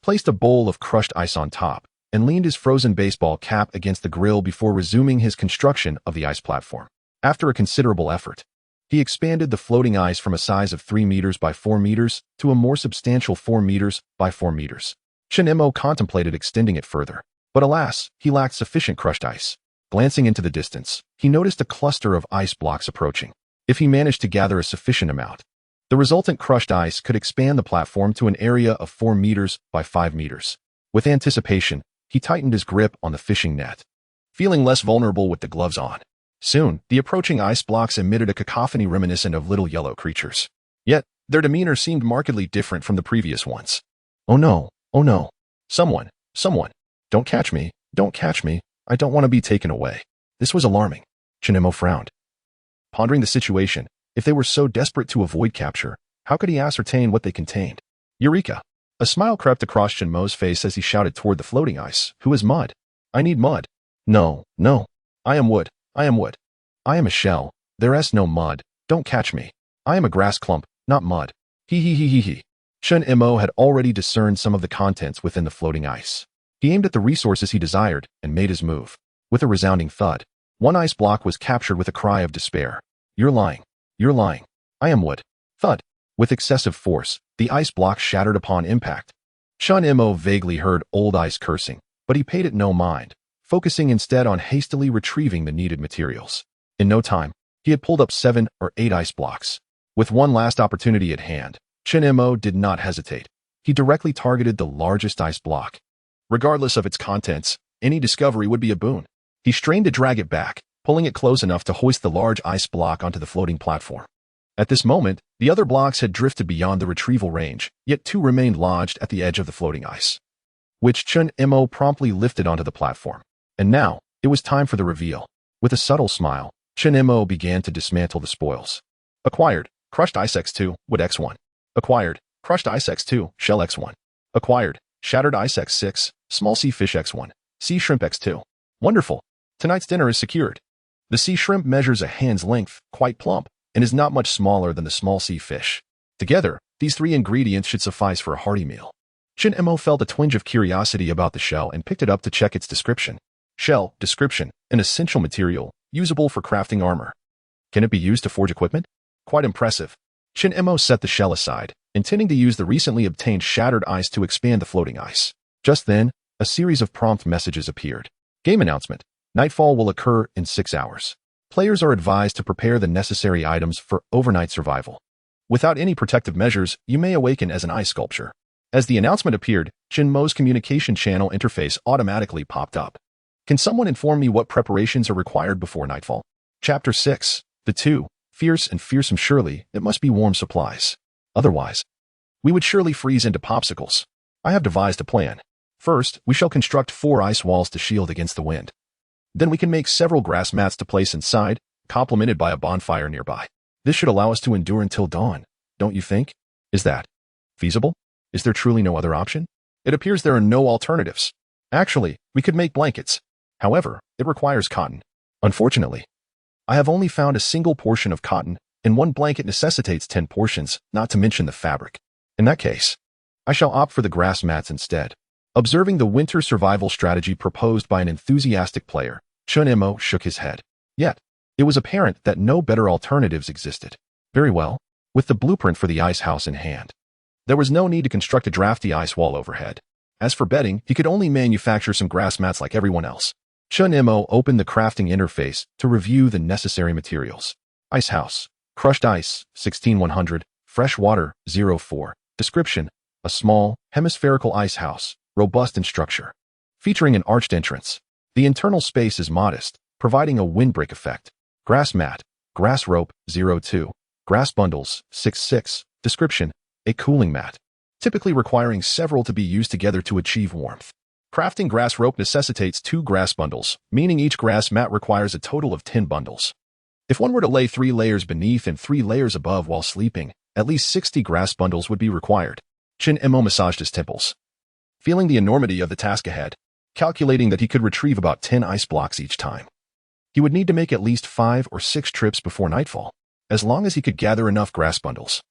placed a bowl of crushed ice on top, and leaned his frozen baseball cap against the grill before resuming his construction of the ice platform. After a considerable effort, he expanded the floating ice from a size of 3 meters by 4 meters to a more substantial 4 meters by 4 meters. Shinemo contemplated extending it further, but alas, he lacked sufficient crushed ice. Glancing into the distance, he noticed a cluster of ice blocks approaching. If he managed to gather a sufficient amount, the resultant crushed ice could expand the platform to an area of 4 meters by 5 meters. With anticipation, he tightened his grip on the fishing net, feeling less vulnerable with the gloves on. Soon, the approaching ice blocks emitted a cacophony reminiscent of little yellow creatures. Yet, their demeanor seemed markedly different from the previous ones. Oh no, oh no. Someone, don't catch me, I don't want to be taken away. This was alarming. Shinemo frowned, pondering the situation. If they were so desperate to avoid capture, how could he ascertain what they contained? Eureka! A smile crept across Shinmo's face as he shouted toward the floating ice. Who is mud? I need mud. No. I am wood. I am a shell. There is no mud. Don't catch me. I am a grass clump, not mud. Hee hee hee hee hee. Chen Mo had already discerned some of the contents within the floating ice. He aimed at the resources he desired and made his move. With a resounding thud, one ice block was captured with a cry of despair. You're lying. You're lying. I am wood. Thud. With excessive force, the ice block shattered upon impact. Chen Mo vaguely heard old ice cursing, but he paid it no mind, focusing instead on hastily retrieving the needed materials. In no time, he had pulled up 7 or 8 ice blocks. With one last opportunity at hand, Chen Mo did not hesitate. He directly targeted the largest ice block. Regardless of its contents, any discovery would be a boon. He strained to drag it back, pulling it close enough to hoist the large ice block onto the floating platform. At this moment, the other blocks had drifted beyond the retrieval range, yet 2 remained lodged at the edge of the floating ice, which Chen Mo promptly lifted onto the platform. And now, it was time for the reveal. With a subtle smile, Chen Mo began to dismantle the spoils. Acquired, crushed ice X2, wood X1. Acquired, crushed ice X2, shell X1. Acquired, shattered ice X6, small sea fish X1, sea shrimp X2. Wonderful. Tonight's dinner is secured. The sea shrimp measures a hand's length, quite plump, and is not much smaller than the small sea fish. Together, these 3 ingredients should suffice for a hearty meal. Chen Mo felt a twinge of curiosity about the shell and picked it up to check its description. Shell, description, an essential material, usable for crafting armor. Can it be used to forge equipment? Quite impressive. Chen Mo set the shell aside, intending to use the recently obtained shattered ice to expand the floating ice. Just then, a series of prompt messages appeared. Game announcement. Nightfall will occur in 6 hours. Players are advised to prepare the necessary items for overnight survival. Without any protective measures, you may awaken as an ice sculpture. As the announcement appeared, Chen Mo's communication channel interface automatically popped up. Can someone inform me what preparations are required before nightfall? Chapter 6. The 2. Fierce and fearsome. Surely, it must be warm supplies. Otherwise, we would surely freeze into popsicles. I have devised a plan. First, we shall construct 4 ice walls to shield against the wind. Then we can make several grass mats to place inside, complemented by a bonfire nearby. This should allow us to endure until dawn, don't you think? Is that feasible? Is there truly no other option? It appears there are no alternatives. Actually, we could make blankets. However, it requires cotton. Unfortunately, I have only found a single portion of cotton, and 1 blanket necessitates 10 portions, not to mention the fabric. In that case, I shall opt for the grass mats instead. Observing the winter survival strategy proposed by an enthusiastic player, Chen Mo shook his head. Yet, it was apparent that no better alternatives existed. Very well, with the blueprint for the ice house in hand, there was no need to construct a drafty ice wall overhead. As for bedding, he could only manufacture some grass mats like everyone else. Chen Mo opened the crafting interface to review the necessary materials. Ice house. Crushed ice, 16100. Fresh water, 04. Description. A small, hemispherical ice house, robust in structure. Featuring an arched entrance. The internal space is modest, providing a windbreak effect. Grass mat. Grass rope, 02. Grass bundles, 66. Description. A cooling mat. Typically requiring several to be used together to achieve warmth. Crafting grass rope necessitates 2 grass bundles, meaning each grass mat requires a total of 10 bundles. If one were to lay 3 layers beneath and 3 layers above while sleeping, at least 60 grass bundles would be required. Chen Mo massaged his temples, feeling the enormity of the task ahead, calculating that he could retrieve about 10 ice blocks each time. He would need to make at least 5 or 6 trips before nightfall, as long as he could gather enough grass bundles.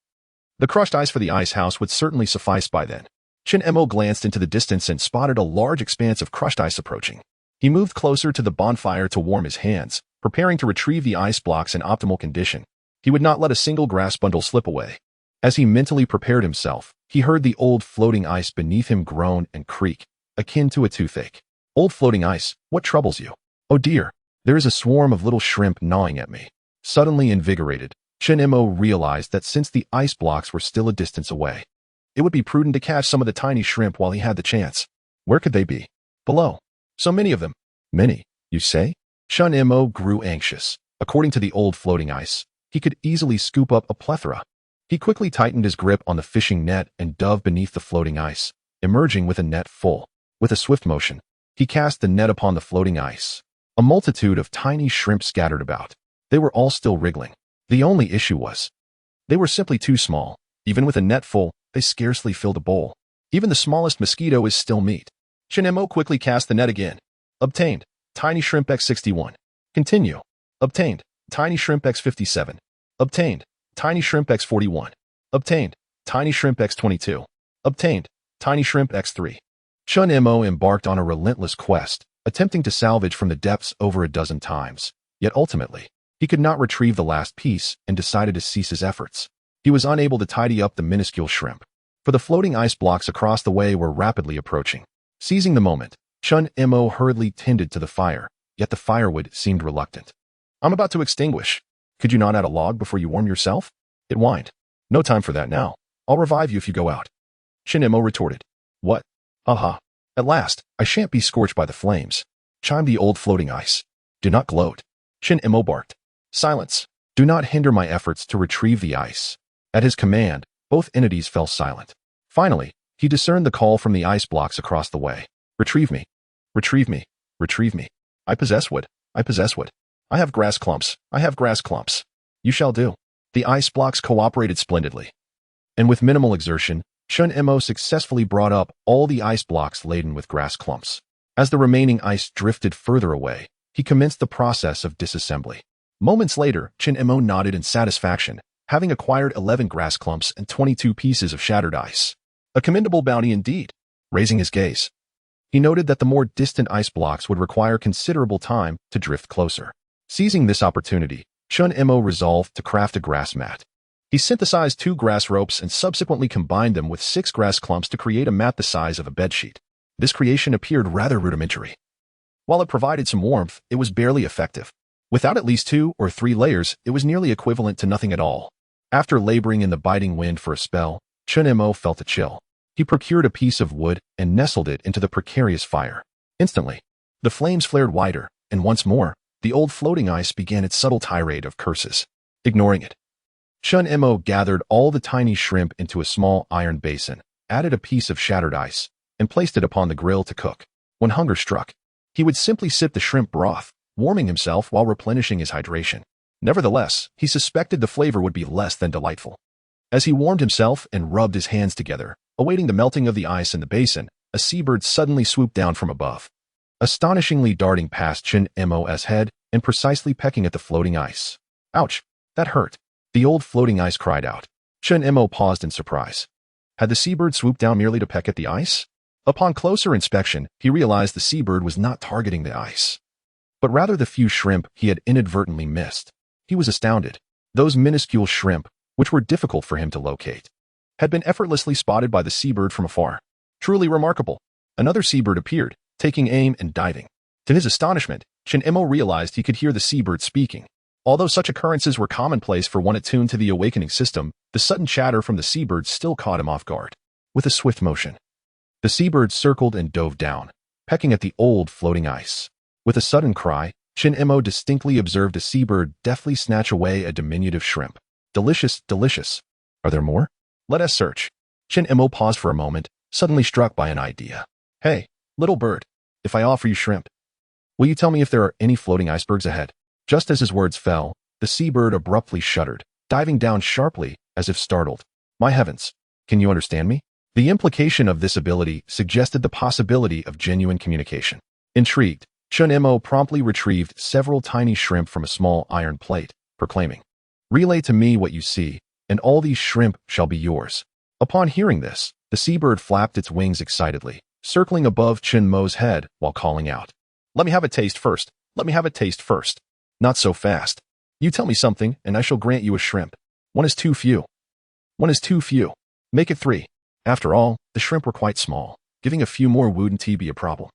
The crushed ice for the ice house would certainly suffice by then. Chen Mo glanced into the distance and spotted a large expanse of crushed ice approaching. He moved closer to the bonfire to warm his hands, preparing to retrieve the ice blocks in optimal condition. He would not let a single grass bundle slip away. As he mentally prepared himself, he heard the old floating ice beneath him groan and creak, akin to a toothache. Old floating ice, what troubles you? Oh dear, there is a swarm of little shrimp gnawing at me. Suddenly invigorated, Chen Mo realized that since the ice blocks were still a distance away, it would be prudent to catch some of the tiny shrimp while he had the chance. Where could they be? Below. So many of them. Many, you say? Chen Mo grew anxious. According to the old floating ice, he could easily scoop up a plethora. He quickly tightened his grip on the fishing net and dove beneath the floating ice, emerging with a net full. With a swift motion, he cast the net upon the floating ice. A multitude of tiny shrimp scattered about. They were all still wriggling. The only issue was, they were simply too small. Even with a net full, they scarcely filled a bowl. Even the smallest mosquito is still meat. Chen Mo quickly cast the net again. Obtained. Tiny shrimp X61. Continue. Obtained. Tiny shrimp X57. Obtained. Tiny Shrimp X41. Obtained. Tiny Shrimp X22. Obtained. Tiny Shrimp X3. Chun Mo embarked on a relentless quest, attempting to salvage from the depths over a dozen times. Yet ultimately, he could not retrieve the last piece and decided to cease his efforts. He was unable to tidy up the minuscule shrimp, for the floating ice blocks across the way were rapidly approaching. Seizing the moment, Chun Mo hurriedly tended to the fire, yet the firewood seemed reluctant. "I'm about to extinguish. Could you not add a log before you warm yourself?" It whined. "No time for that now. I'll revive you if you go out." Chun Mo retorted. "What? Haha. At last, I shan't be scorched by the flames," chimed the old floating ice. "Do not gloat." Chun Mo barked. "Silence. Do not hinder my efforts to retrieve the ice." At his command, both entities fell silent. Finally, he discerned the call from the ice blocks across the way. "Retrieve me. Retrieve me. Retrieve me. I possess wood. I possess wood. I have grass clumps. I have grass clumps. You shall do." The ice blocks cooperated splendidly. And with minimal exertion, Chun Mo successfully brought up all the ice blocks laden with grass clumps. As the remaining ice drifted further away, he commenced the process of disassembly. Moments later, Chun Mo nodded in satisfaction, having acquired 11 grass clumps and 22 pieces of shattered ice. A commendable bounty indeed. Raising his gaze, he noted that the more distant ice blocks would require considerable time to drift closer. Seizing this opportunity, Chun Mo resolved to craft a grass mat. He synthesized 2 grass ropes and subsequently combined them with 6 grass clumps to create a mat the size of a bedsheet. This creation appeared rather rudimentary. While it provided some warmth, it was barely effective. Without at least 2 or 3 layers, it was nearly equivalent to nothing at all. After laboring in the biting wind for a spell, Chun Mo felt a chill. He procured a piece of wood and nestled it into the precarious fire. Instantly, the flames flared wider, and once more, the old floating ice began its subtle tirade of curses. Ignoring it, Chun Mo gathered all the tiny shrimp into a small iron basin, added a piece of shattered ice, and placed it upon the grill to cook. When hunger struck, he would simply sip the shrimp broth, warming himself while replenishing his hydration. Nevertheless, he suspected the flavor would be less than delightful. As he warmed himself and rubbed his hands together, awaiting the melting of the ice in the basin, a seabird suddenly swooped down from above, astonishingly darting past Chun Mo's head and precisely pecking at the floating ice. "Ouch, that hurt," the old floating ice cried out. Chun Mo paused in surprise. Had the seabird swooped down merely to peck at the ice? Upon closer inspection, he realized the seabird was not targeting the ice, but rather the few shrimp he had inadvertently missed. He was astounded. Those minuscule shrimp, which were difficult for him to locate, had been effortlessly spotted by the seabird from afar. Truly remarkable. Another seabird appeared, taking aim and diving. To his astonishment, Chun Mo realized he could hear the seabird speaking. Although such occurrences were commonplace for one attuned to the awakening system, the sudden chatter from the seabird still caught him off guard. With a swift motion, the seabird circled and dove down, pecking at the old floating ice. With a sudden cry, Chun Mo distinctly observed a seabird deftly snatch away a diminutive shrimp. Delicious, delicious. Are there more? Let us search. Chun Mo paused for a moment, suddenly struck by an idea. "Hey, little bird, if I offer you shrimp, will you tell me if there are any floating icebergs ahead?" Just as his words fell, the seabird abruptly shuddered, diving down sharply as if startled. "My heavens, can you understand me?" The implication of this ability suggested the possibility of genuine communication. Intrigued, Chun Mo promptly retrieved several tiny shrimp from a small iron plate, proclaiming, "Relay to me what you see, and all these shrimp shall be yours." Upon hearing this, the seabird flapped its wings excitedly, circling above Chun Mo's head while calling out, "Let me have a taste first. Let me have a taste first." "Not so fast. You tell me something, and I shall grant you a shrimp. One is too few. One is too few. Make it 3. After all, the shrimp were quite small. Giving a few more wouldn't be a problem."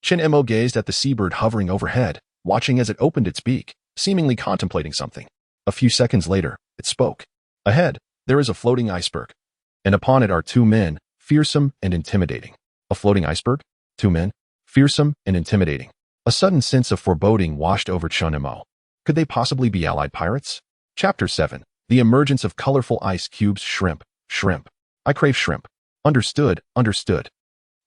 Chun Mo gazed at the seabird hovering overhead, watching as it opened its beak, seemingly contemplating something. A few seconds later, it spoke. "Ahead, there is a floating iceberg, and upon it are 2 men, fearsome and intimidating." A floating iceberg? 2 men, fearsome and intimidating. A sudden sense of foreboding washed over Chun Mo. Could they possibly be allied pirates? Chapter 7. The emergence of colorful ice cubes. Shrimp. Shrimp. I crave shrimp. Understood, understood.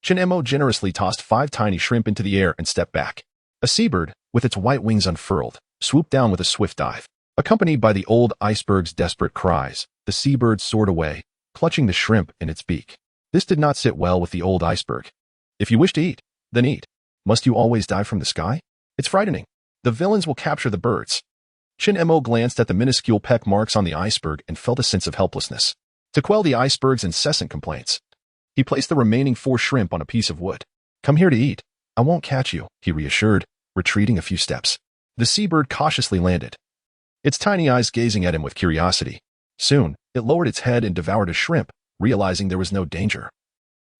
Chun Mo generously tossed 5 tiny shrimp into the air and stepped back. A seabird, with its white wings unfurled, swooped down with a swift dive. Accompanied by the old iceberg's desperate cries, the seabird soared away, clutching the shrimp in its beak. This did not sit well with the old iceberg. "If you wish to eat, then eat. Must you always dive from the sky? It's frightening. The villains will capture the birds." Mo glanced at the minuscule peck marks on the iceberg and felt a sense of helplessness. To quell the iceberg's incessant complaints, he placed the remaining 4 shrimp on a piece of wood. "Come here to eat. I won't catch you," he reassured, retreating a few steps. The seabird cautiously landed, its tiny eyes gazing at him with curiosity. Soon, it lowered its head and devoured a shrimp, realizing there was no danger,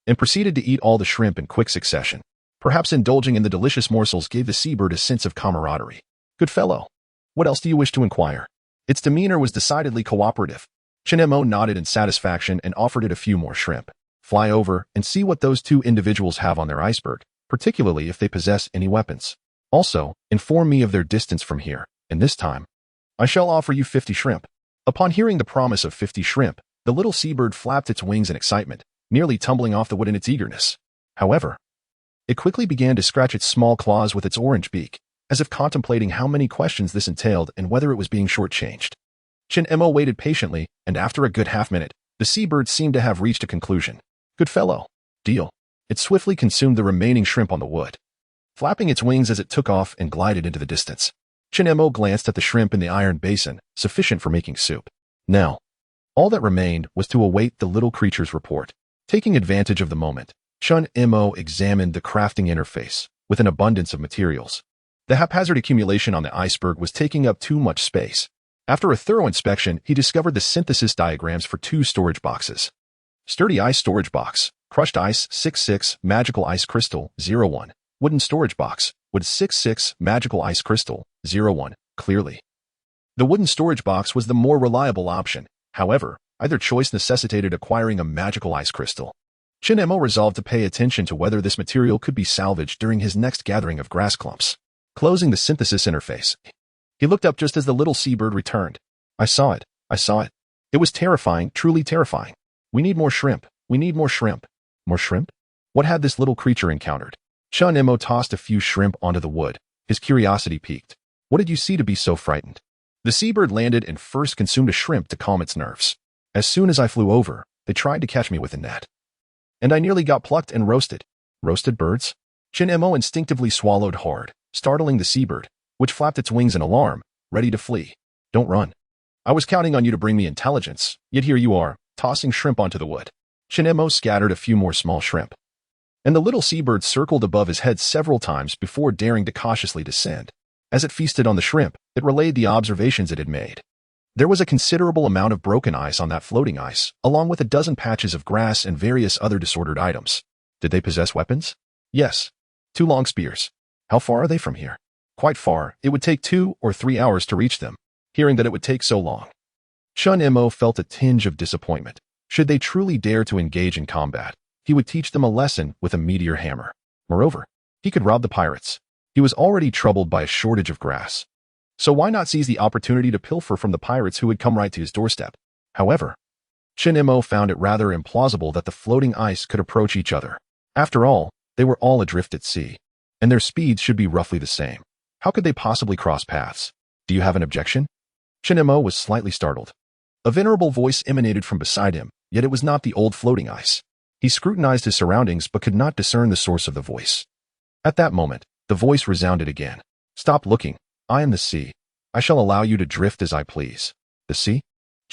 and proceeded to eat all the shrimp in quick succession. Perhaps indulging in the delicious morsels gave the seabird a sense of camaraderie. "Good fellow. What else do you wish to inquire?" Its demeanor was decidedly cooperative. Mo nodded in satisfaction and offered it a few more shrimp. "Fly over and see what those 2 individuals have on their iceberg, particularly if they possess any weapons. Also, inform me of their distance from here, and this time, I shall offer you 50 shrimp." Upon hearing the promise of 50 shrimp, the little seabird flapped its wings in excitement, nearly tumbling off the wood in its eagerness. However, it quickly began to scratch its small claws with its orange beak, as if contemplating how many questions this entailed and whether it was being shortchanged. Mo waited patiently, and after a good half-minute, the seabird seemed to have reached a conclusion. "Good fellow. Deal." It swiftly consumed the remaining shrimp on the wood, flapping its wings as it took off and glided into the distance. Mo glanced at the shrimp in the iron basin, sufficient for making soup. Now, all that remained was to await the little creature's report. Taking advantage of the moment, Mo examined the crafting interface with an abundance of materials. The haphazard accumulation on the iceberg was taking up too much space. After a thorough inspection, he discovered the synthesis diagrams for 2 storage boxes. Sturdy ice storage box, crushed ice 66, magical ice crystal 01. Wooden storage box, wood 66, magical ice crystal 01. Clearly, the wooden storage box was the more reliable option. However, either choice necessitated acquiring a magical ice crystal. Mo resolved to pay attention to whether this material could be salvaged during his next gathering of grass clumps. Closing the synthesis interface, he looked up just as the little seabird returned. I saw it. It was terrifying, truly terrifying. We need more shrimp. We need more shrimp." More shrimp? What had this little creature encountered? Mo tossed a few shrimp onto the wood, his curiosity piqued. "What did you see to be so frightened?" The seabird landed and first consumed a shrimp to calm its nerves. "As soon as I flew over, they tried to catch me with a net, and I nearly got plucked and roasted." "Roasted birds?" Mo instinctively swallowed hard, startling the seabird, which flapped its wings in alarm, ready to flee. "Don't run. I was counting on you to bring me intelligence, yet here you are, tossing shrimp onto the wood." Mo scattered a few more small shrimp, and the little seabird circled above his head several times before daring to cautiously descend. As it feasted on the shrimp, it relayed the observations it had made. There was a considerable amount of broken ice on that floating ice, along with a dozen patches of grass and various other disordered items. Did they possess weapons? Yes. 2 long spears. How far are they from here? Quite far. It would take 2 or 3 hours to reach them. Hearing that it would take so long, Mo felt a tinge of disappointment. Should they truly dare to engage in combat, he would teach them a lesson with a meteor hammer. Moreover, he could rob the pirates. He was already troubled by a shortage of grass. So why not seize the opportunity to pilfer from the pirates who had come right to his doorstep? However, Mo found it rather implausible that the floating ice could approach each other. After all, they were all adrift at sea, and their speeds should be roughly the same. How could they possibly cross paths? "Do you have an objection?" Mo was slightly startled. A venerable voice emanated from beside him, yet it was not the old floating ice. He scrutinized his surroundings but could not discern the source of the voice. At that moment, the voice resounded again. "Stop looking. I am the sea. I shall allow you to drift as I please." The sea?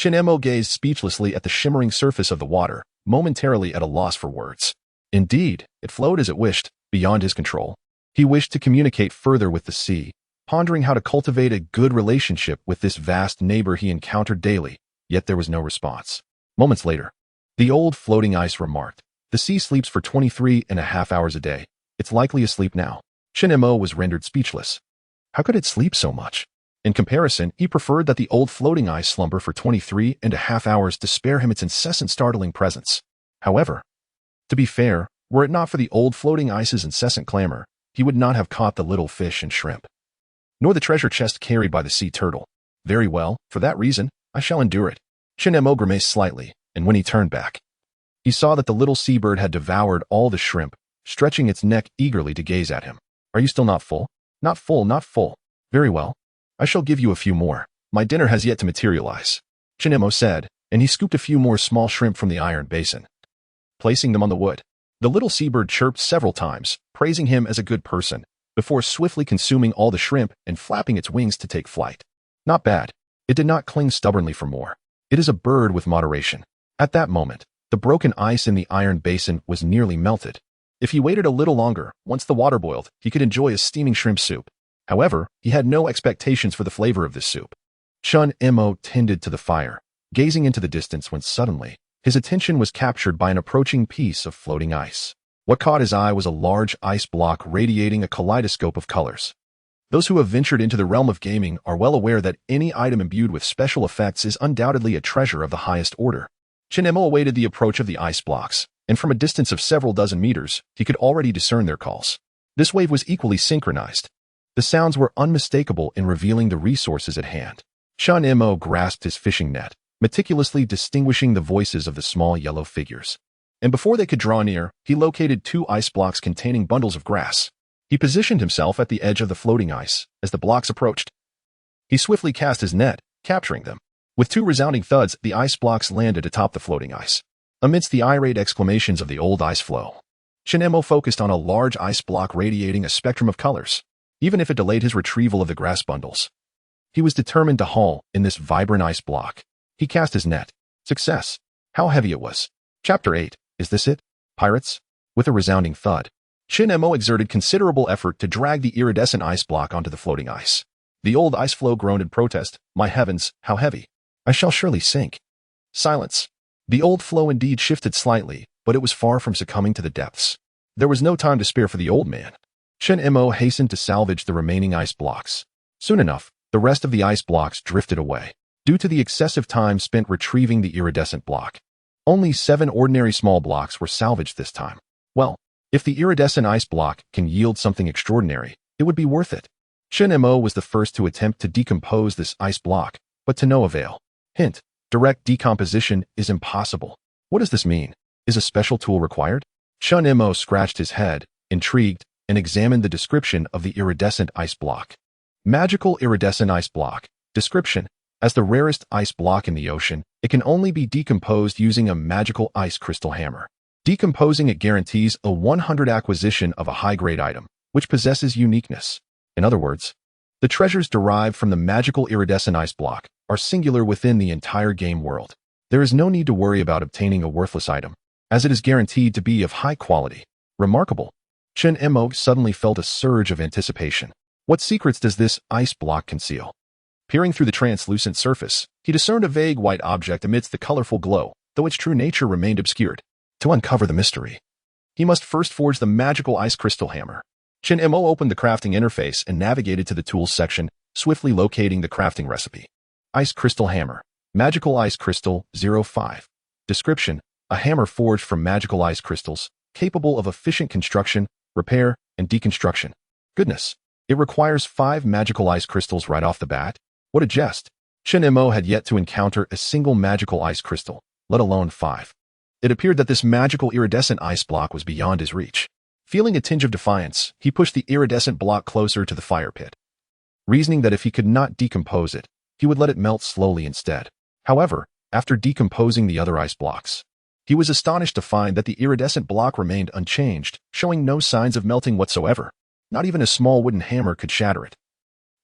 Mo gazed speechlessly at the shimmering surface of the water, momentarily at a loss for words. Indeed, it flowed as it wished, beyond his control. He wished to communicate further with the sea, pondering how to cultivate a good relationship with this vast neighbor he encountered daily, yet there was no response. Moments later, the old floating ice remarked, "The sea sleeps for 23.5 hours a day. It's likely asleep now." Mo was rendered speechless. How could it sleep so much? In comparison, he preferred that the old floating ice slumber for 23.5 hours to spare him its incessant startling presence. However, to be fair, were it not for the old floating ice's incessant clamor, he would not have caught the little fish and shrimp, nor the treasure chest carried by the sea turtle. Very well, for that reason, I shall endure it. Mo grimaced slightly, and when he turned back, he saw that the little seabird had devoured all the shrimp, stretching its neck eagerly to gaze at him. "Are you still not full?" "Not full, not full." "Very well. I shall give you a few more. My dinner has yet to materialize," Mo said, and he scooped a few more small shrimp from the iron basin, placing them on the wood. The little seabird chirped several times, praising him as a good person, before swiftly consuming all the shrimp and flapping its wings to take flight. Not bad. It did not cling stubbornly for more. It is a bird with moderation. At that moment, the broken ice in the iron basin was nearly melted. If he waited a little longer, once the water boiled, he could enjoy a steaming shrimp soup. However, he had no expectations for the flavor of this soup. Chun Mo tended to the fire, gazing into the distance when suddenly, his attention was captured by an approaching piece of floating ice. What caught his eye was a large ice block radiating a kaleidoscope of colors. Those who have ventured into the realm of gaming are well aware that any item imbued with special effects is undoubtedly a treasure of the highest order. Chun Mo awaited the approach of the ice blocks, and from a distance of several dozen meters, he could already discern their calls. This wave was equally synchronized. The sounds were unmistakable in revealing the resources at hand. Chun Mo grasped his fishing net, meticulously distinguishing the voices of the small yellow figures. And before they could draw near, he located 2 ice blocks containing bundles of grass. He positioned himself at the edge of the floating ice as the blocks approached. He swiftly cast his net, capturing them. With 2 resounding thuds, the ice blocks landed atop the floating ice. Amidst the irate exclamations of the old ice floe, Chun Mo focused on a large ice block radiating a spectrum of colors, even if it delayed his retrieval of the grass bundles. He was determined to haul in this vibrant ice block. He cast his net. Success. How heavy it was. Chapter 8. Is this it? Pirates? With a resounding thud, Chun Mo exerted considerable effort to drag the iridescent ice block onto the floating ice. The old ice floe groaned in protest. My heavens, how heavy. I shall surely sink. Silence. The old floe indeed shifted slightly, but it was far from succumbing to the depths. There was no time to spare for the old man. Chun Mo hastened to salvage the remaining ice blocks. Soon enough, the rest of the ice blocks drifted away, due to the excessive time spent retrieving the iridescent block. Only 7 ordinary small blocks were salvaged this time. Well, if the iridescent ice block can yield something extraordinary, it would be worth it. Chun Mo was the first to attempt to decompose this ice block, but to no avail. Hint: direct decomposition is impossible. What does this mean? Is a special tool required? Chun Mo scratched his head, intrigued, and examined the description of the iridescent ice block. Magical iridescent ice block. Description: as the rarest ice block in the ocean, it can only be decomposed using a magical ice crystal hammer. Decomposing it guarantees a 100 acquisition of a high-grade item, which possesses uniqueness. In other words, the treasures derived from the magical iridescent ice block are singular within the entire game world. There is no need to worry about obtaining a worthless item, as it is guaranteed to be of high quality. Remarkable. Chun Mo suddenly felt a surge of anticipation. What secrets does this ice block conceal? Peering through the translucent surface, he discerned a vague white object amidst the colorful glow, though its true nature remained obscured. To uncover the mystery, he must first forge the magical ice crystal hammer. Chun Mo opened the crafting interface and navigated to the tools section, swiftly locating the crafting recipe. Ice crystal hammer. Magical ice crystal 05. Description: a hammer forged from magical ice crystals, capable of efficient construction, repair, and deconstruction. Goodness, it requires 5 magical ice crystals right off the bat? What a jest. Chun Mo had yet to encounter a single magical ice crystal, let alone 5. It appeared that this magical iridescent ice block was beyond his reach. Feeling a tinge of defiance, he pushed the iridescent block closer to the fire pit, reasoning that if he could not decompose it, he would let it melt slowly instead. However, after decomposing the other ice blocks, he was astonished to find that the iridescent block remained unchanged, showing no signs of melting whatsoever. Not even a small wooden hammer could shatter it.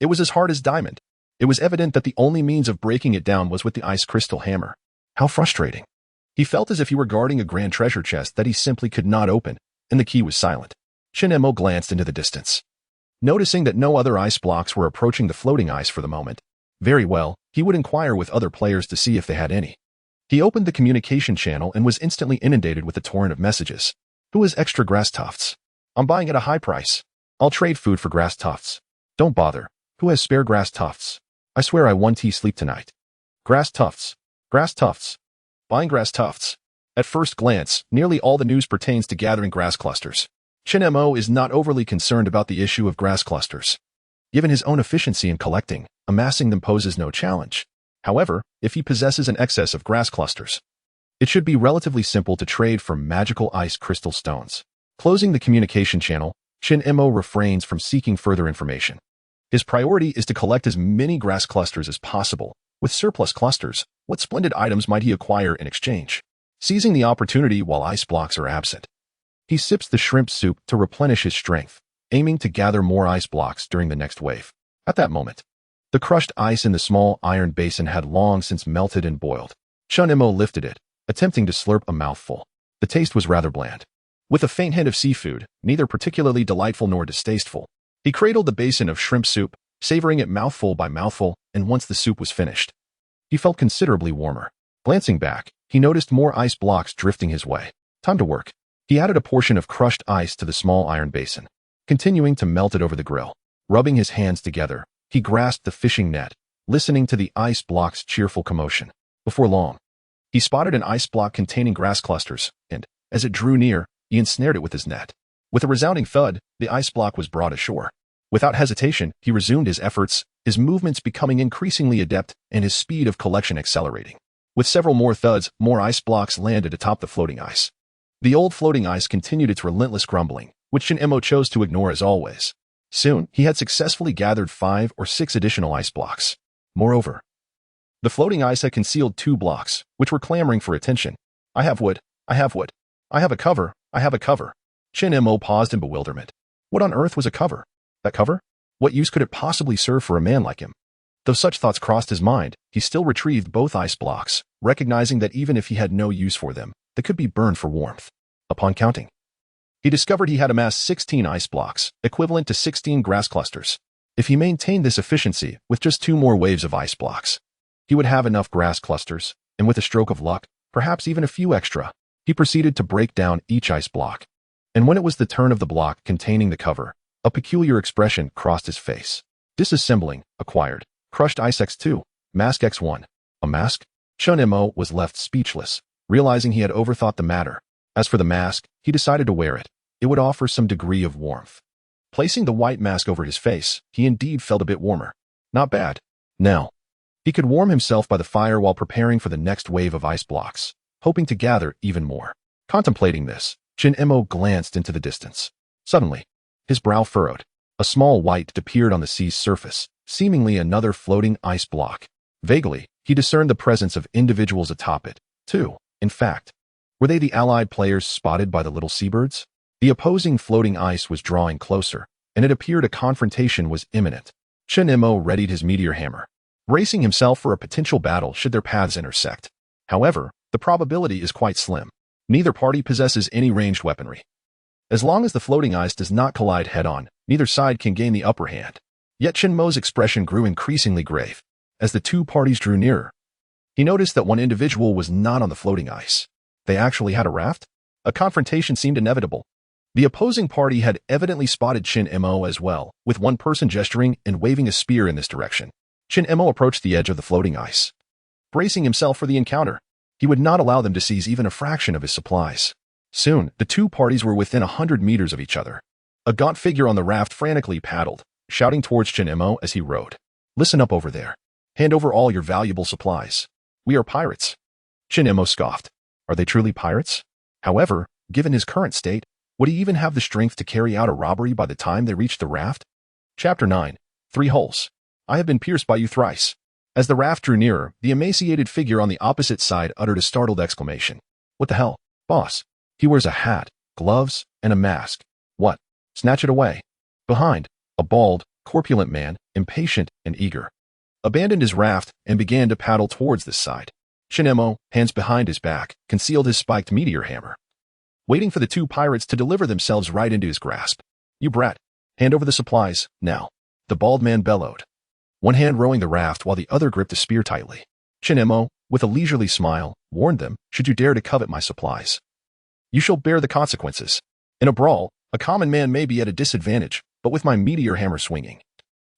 It was as hard as diamond. It was evident that the only means of breaking it down was with the ice crystal hammer. How frustrating. He felt as if he were guarding a grand treasure chest that he simply could not open, and the key was silent. Chun Mo glanced into the distance, noticing that no other ice blocks were approaching the floating ice for the moment. Very well, he would inquire with other players to see if they had any. He opened the communication channel and was instantly inundated with a torrent of messages. Who has extra grass tufts? I'm buying at a high price. I'll trade food for grass tufts. Don't bother. Who has spare grass tufts? I swear I won sleep tonight. Grass tufts. Grass tufts. Buying grass tufts. At first glance, nearly all the news pertains to gathering grass clusters. Chun Mo is not overly concerned about the issue of grass clusters. Given his own efficiency in collecting, amassing them poses no challenge. However, if he possesses an excess of grass clusters, it should be relatively simple to trade for magical ice crystal stones. Closing the communication channel, Chun Mo refrains from seeking further information. His priority is to collect as many grass clusters as possible. With surplus clusters, what splendid items might he acquire in exchange? Seizing the opportunity while ice blocks are absent, he sips the shrimp soup to replenish his strength, aiming to gather more ice blocks during the next wave. At that moment, The crushed ice in the small iron basin had long since melted and boiled. Chun Imo lifted it, attempting to slurp a mouthful. The taste was rather bland. With a faint hint of seafood, neither particularly delightful nor distasteful. He cradled the basin of shrimp soup, savoring it mouthful by mouthful, and once the soup was finished, he felt considerably warmer. Glancing back, he noticed more ice blocks drifting his way. Time to work. He added a portion of crushed ice to the small iron basin, continuing to melt it over the grill. Rubbing his hands together, he grasped the fishing net, listening to the ice block's cheerful commotion. Before long, he spotted an ice block containing grass clusters, and, as it drew near, he ensnared it with his net. With a resounding thud, the ice block was brought ashore. Without hesitation, he resumed his efforts, his movements becoming increasingly adept and his speed of collection accelerating. With several more thuds, more ice blocks landed atop the floating ice. The old floating ice continued its relentless grumbling, which Chun Imo chose to ignore as always. Soon, he had successfully gathered 5 or 6 additional ice blocks. Moreover, the floating ice had concealed 2 blocks, which were clamoring for attention. I have wood. I have wood. I have a cover. I have a cover. Chun Imo paused in bewilderment. What on earth was a cover? That cover? What use could it possibly serve for a man like him? Though such thoughts crossed his mind, he still retrieved both ice blocks, recognizing that even if he had no use for them, they could be burned for warmth. Upon counting, he discovered he had amassed 16 ice blocks, equivalent to 16 grass clusters. If he maintained this efficiency with just 2 more waves of ice blocks, he would have enough grass clusters, and with a stroke of luck, perhaps even a few extra. He proceeded to break down each ice block. And when it was the turn of the block containing the cover, a peculiar expression crossed his face. Disassembling, acquired. Crushed ice X2, mask X1. A mask? Chun Imo was left speechless, realizing he had overthought the matter. As for the mask, he decided to wear it. It would offer some degree of warmth. Placing the white mask over his face, he indeed felt a bit warmer. Not bad. Now, he could warm himself by the fire while preparing for the next wave of ice blocks, hoping to gather even more. Contemplating this, Chun Imo glanced into the distance. Suddenly, his brow furrowed. A small white appeared on the sea's surface, seemingly another floating ice block. Vaguely, he discerned the presence of individuals atop it, too. In fact, were they the allied players spotted by the little seabirds? The opposing floating ice was drawing closer, and it appeared a confrontation was imminent. Chun Imo readied his meteor hammer, bracing himself for a potential battle should their paths intersect. However, the probability is quite slim. Neither party possesses any ranged weaponry. As long as the floating ice does not collide head-on, neither side can gain the upper hand. Yet Chun Mo's expression grew increasingly grave. As the 2 parties drew nearer, he noticed that one individual was not on the floating ice. They actually had a raft? A confrontation seemed inevitable. The opposing party had evidently spotted Chun Imo as well, with one person gesturing and waving a spear in this direction. Chun Imo approached the edge of the floating ice, bracing himself for the encounter. He would not allow them to seize even a fraction of his supplies. Soon, the 2 parties were within 100 meters of each other. A gaunt figure on the raft frantically paddled, shouting towards Chun Imo as he rowed. Listen up over there. Hand over all your valuable supplies. We are pirates. Chun Imo scoffed. Are they truly pirates? However, given his current state, would he even have the strength to carry out a robbery by the time they reached the raft? Chapter 9. 3 holes. I have been pierced by you thrice. As the raft drew nearer, the emaciated figure on the opposite side uttered a startled exclamation. What the hell, boss? He wears a hat, gloves, and a mask. What? Snatch it away. Behind, a bald, corpulent man, impatient and eager, abandoned his raft and began to paddle towards this side. Chun Imo, hands behind his back, concealed his spiked meteor hammer, waiting for the 2 pirates to deliver themselves right into his grasp. You brat. Hand over the supplies, now. The bald man bellowed, one hand rowing the raft while the other gripped a spear tightly. Chun Imo, with a leisurely smile, warned them, should you dare to covet my supplies, you shall bear the consequences. In a brawl, a common man may be at a disadvantage, but with my meteor hammer swinging,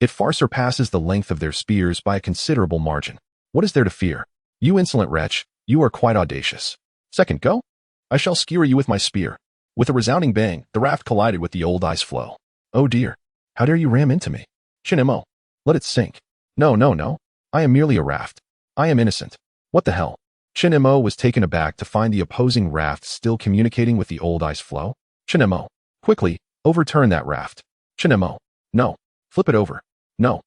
it far surpasses the length of their spears by a considerable margin. What is there to fear? You insolent wretch, you are quite audacious. Second go? I shall skewer you with my spear. With a resounding bang, the raft collided with the old ice floe. Oh dear, how dare you ram into me? Chun Imo, let it sink. No, no, no. I am merely a raft. I am innocent. What the hell? Chun Imo was taken aback to find the opposing raft still communicating with the old ice floe. Chun Imo, quickly, overturn that raft. Chun Imo, no. Flip it over. No.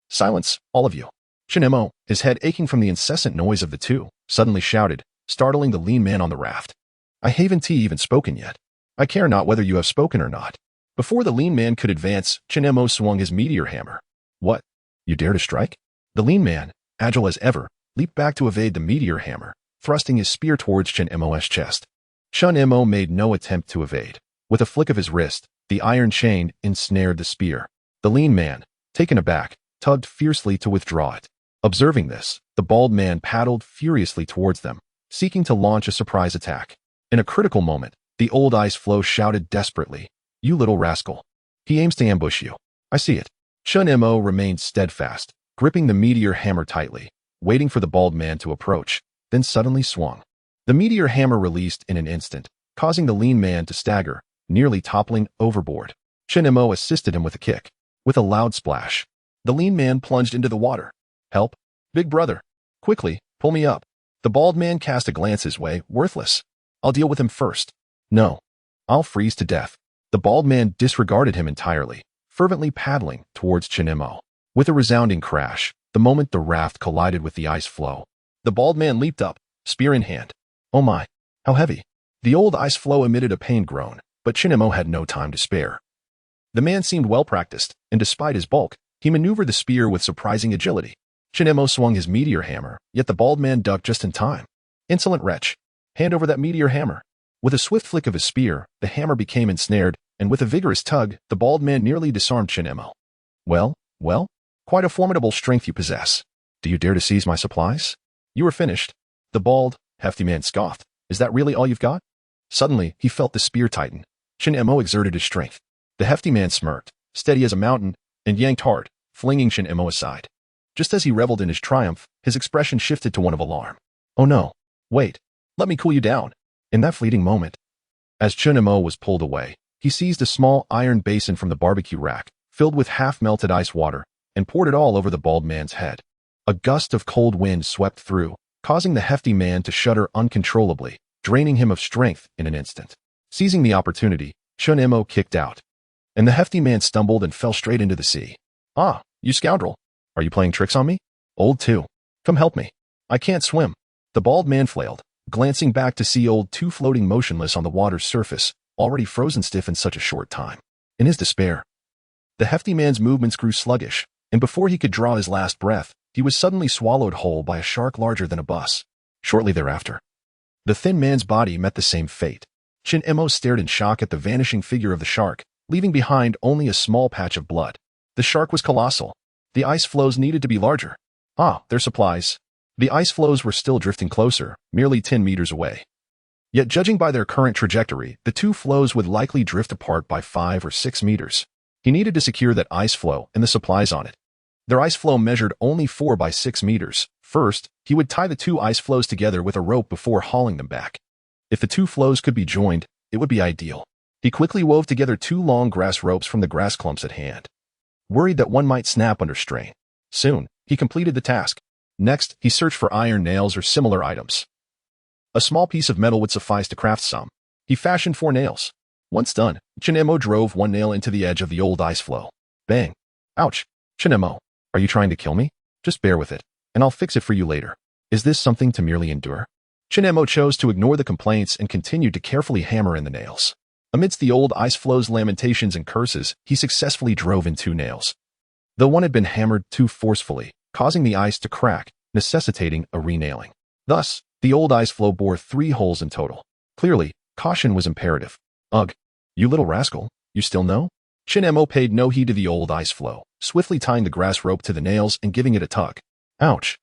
Silence, all of you. Chun Imo, his head aching from the incessant noise of the 2, suddenly shouted, startling the lean man on the raft. I haven't even spoken yet. I care not whether you have spoken or not. Before the lean man could advance, Chun Imo swung his meteor hammer. What? You dare to strike? The lean man, agile as ever, leaped back to evade the meteor hammer, thrusting his spear towards Chun Mo's chest. Chun Mo made no attempt to evade. With a flick of his wrist, the iron chain ensnared the spear. The lean man, taken aback, tugged fiercely to withdraw it. Observing this, the bald man paddled furiously towards them, seeking to launch a surprise attack. In a critical moment, the old ice floe shouted desperately, "You little rascal. He aims to ambush you. I see it." Chun Mo remained steadfast, gripping the meteor hammer tightly, waiting for the bald man to approach, then suddenly swung. The meteor hammer released in an instant, causing the lean man to stagger, nearly toppling overboard. Chun Mo assisted him with a kick. With a loud splash, the lean man plunged into the water. "Help! Big brother! Quickly, pull me up." The bald man cast a glance his way. "Worthless. I'll deal with him first." "No. I'll freeze to death." The bald man disregarded him entirely, fervently paddling towards Chun Mo. With a resounding crash, the moment the raft collided with the ice floe, the bald man leaped up, spear in hand. "Oh my, how heavy." The old ice floe emitted a pained groan, but Chun Mo had no time to spare. The man seemed well practiced, and despite his bulk, he maneuvered the spear with surprising agility. Chun Mo swung his meteor hammer, yet the bald man ducked just in time. "Insolent wretch, hand over that meteor hammer." With a swift flick of his spear, the hammer became ensnared, and with a vigorous tug, the bald man nearly disarmed Chun Mo. Well, quite a formidable strength you possess. Do you dare to seize my supplies? You are finished." The bald, hefty man scoffed. "Is that really all you've got?" Suddenly, he felt the spear tighten. Chun Mo exerted his strength. The hefty man smirked, steady as a mountain, and yanked hard, flinging Chun Mo aside. Just as he reveled in his triumph, his expression shifted to one of alarm. "Oh no, wait, let me cool you down." In that fleeting moment, as Chun Mo was pulled away, he seized a small iron basin from the barbecue rack, filled with half-melted ice water, and poured it all over the bald man's head. A gust of cold wind swept through, causing the hefty man to shudder uncontrollably, draining him of strength in an instant. Seizing the opportunity, Chun Mo kicked out, and the hefty man stumbled and fell straight into the sea. "Ah, you scoundrel! Are you playing tricks on me? Old 2. Come help me. I can't swim." The bald man flailed, glancing back to see old 2 floating motionless on the water's surface, already frozen stiff in such a short time. In his despair, the hefty man's movements grew sluggish, and before he could draw his last breath, he was suddenly swallowed whole by a shark larger than a bus. Shortly thereafter, the thin man's body met the same fate. Chun Mo stared in shock at the vanishing figure of the shark, leaving behind only a small patch of blood. The shark was colossal. The ice floes needed to be larger. Ah, their supplies. The ice floes were still drifting closer, merely 10 meters away. Yet judging by their current trajectory, the 2 floes would likely drift apart by 5 or 6 meters. He needed to secure that ice floe and the supplies on it. Their ice floe measured only 4 by 6 meters. First, he would tie the 2 ice floes together with a rope before hauling them back. If the 2 floes could be joined, it would be ideal. He quickly wove together 2 long grass ropes from the grass clumps at hand, worried that one might snap under strain. Soon, he completed the task. Next, he searched for iron nails or similar items. A small piece of metal would suffice to craft some. He fashioned 4 nails. Once done, Chun Mo drove one nail into the edge of the old ice floe. Bang! Ouch! Chun Mo, are you trying to kill me? Just bear with it, and I'll fix it for you later. Is this something to merely endure? Chun Mo chose to ignore the complaints and continued to carefully hammer in the nails. Amidst the old ice floe's lamentations and curses, he successfully drove in 2 nails. Though one had been hammered too forcefully, causing the ice to crack, necessitating a renailing. Thus, the old ice floe bore 3 holes in total. Clearly, caution was imperative. Ugh, you little rascal, you still know? Chun Mo paid no heed to the old ice floe, swiftly tying the grass rope to the nails and giving it a tug. Ouch.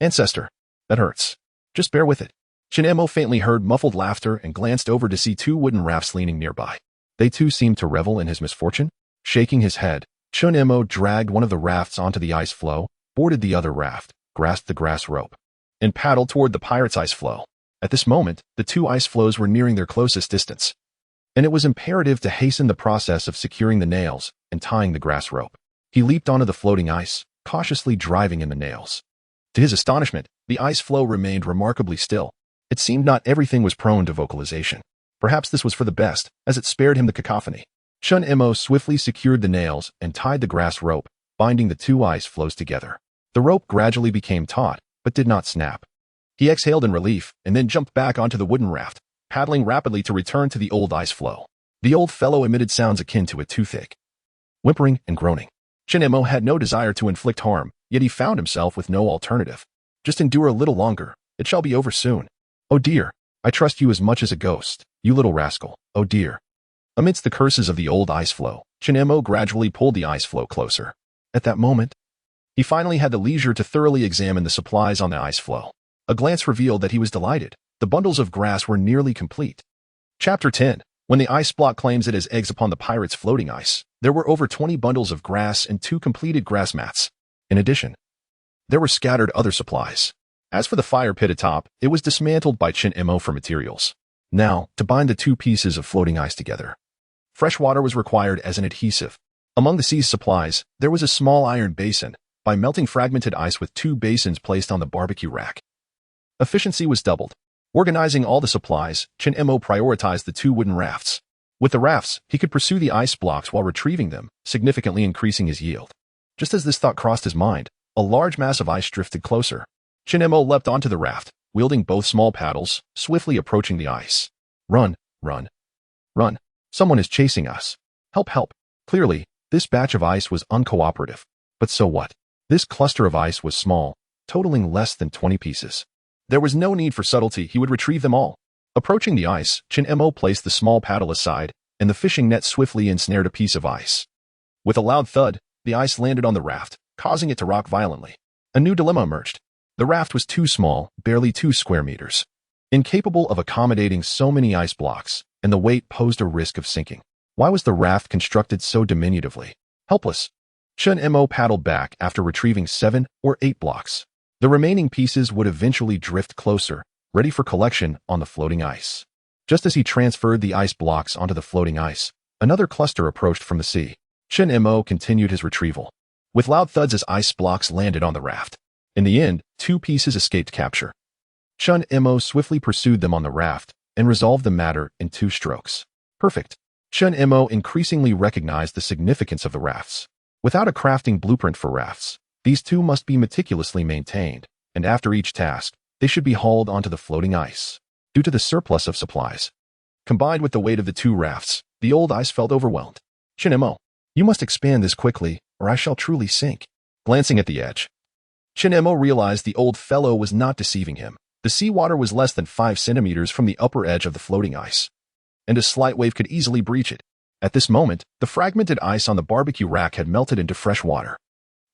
Ancestor, that hurts. Just bear with it. Chun Mo faintly heard muffled laughter and glanced over to see 2 wooden rafts leaning nearby. They too seemed to revel in his misfortune. Shaking his head, Chun Mo dragged one of the rafts onto the ice floe, boarded the other raft, grasped the grass rope, and paddled toward the pirate's ice floe. At this moment, the 2 ice floes were nearing their closest distance, and it was imperative to hasten the process of securing the nails and tying the grass rope. He leaped onto the floating ice, cautiously driving in the nails. To his astonishment, the ice floe remained remarkably still. It seemed not everything was prone to vocalization. Perhaps this was for the best, as it spared him the cacophony. Chun Mo swiftly secured the nails and tied the grass rope, binding the 2 ice floes together. The rope gradually became taut, but did not snap. He exhaled in relief and then jumped back onto the wooden raft, paddling rapidly to return to the old ice floe. The old fellow emitted sounds akin to a toothache. Whimpering and groaning. Chun Mo had no desire to inflict harm, yet he found himself with no alternative. Just endure a little longer. It shall be over soon. Oh dear, I trust you as much as a ghost, you little rascal. Oh dear. Amidst the curses of the old ice floe, Chinemo gradually pulled the ice floe closer. At that moment, he finally had the leisure to thoroughly examine the supplies on the ice floe. A glance revealed that he was delighted. The bundles of grass were nearly complete. Chapter 10. When the ice block claims it as eggs upon the pirate's floating ice, there were over 20 bundles of grass and 2 completed grass mats. In addition, there were scattered other supplies. As for the fire pit atop, it was dismantled by Chinemo for materials. Now, to bind the 2 pieces of floating ice together, fresh water was required as an adhesive. Among the seized supplies, there was a small iron basin. By melting fragmented ice with 2 basins placed on the barbecue rack, efficiency was doubled. Organizing all the supplies, Chinemo prioritized the 2 wooden rafts. With the rafts, he could pursue the ice blocks while retrieving them, significantly increasing his yield. Just as this thought crossed his mind, a large mass of ice drifted closer. Chinemo leapt onto the raft, wielding both small paddles, swiftly approaching the ice. Run, run, run. Someone is chasing us. Help, help. Clearly, this batch of ice was uncooperative. But so what? This cluster of ice was small, totaling less than 20 pieces. There was no need for subtlety, he would retrieve them all. Approaching the ice, Chinemo placed the small paddle aside, and the fishing net swiftly ensnared a piece of ice. With a loud thud, the ice landed on the raft, causing it to rock violently. A new dilemma emerged. The raft was too small, barely 2 square meters. Incapable of accommodating so many ice blocks, and the weight posed a risk of sinking. Why was the raft constructed so diminutively? Helpless, Chinemo paddled back after retrieving 7 or 8 blocks. The remaining pieces would eventually drift closer, ready for collection on the floating ice. Just as he transferred the ice blocks onto the floating ice, another cluster approached from the sea. Chinemo continued his retrieval, with loud thuds as ice blocks landed on the raft. In the end, 2 pieces escaped capture. Chinemo swiftly pursued them on the raft and resolved the matter in 2 strokes. Perfect. Chinemo increasingly recognized the significance of the rafts. Without a crafting blueprint for rafts, these 2 must be meticulously maintained, and after each task, they should be hauled onto the floating ice. Due to the surplus of supplies, combined with the weight of the 2 rafts, the old ice felt overwhelmed. Chinemo, you must expand this quickly, or I shall truly sink. Glancing at the edge, Chinemo realized the old fellow was not deceiving him. The seawater was less than 5 centimeters from the upper edge of the floating ice, and a slight wave could easily breach it. At this moment, the fragmented ice on the barbecue rack had melted into fresh water.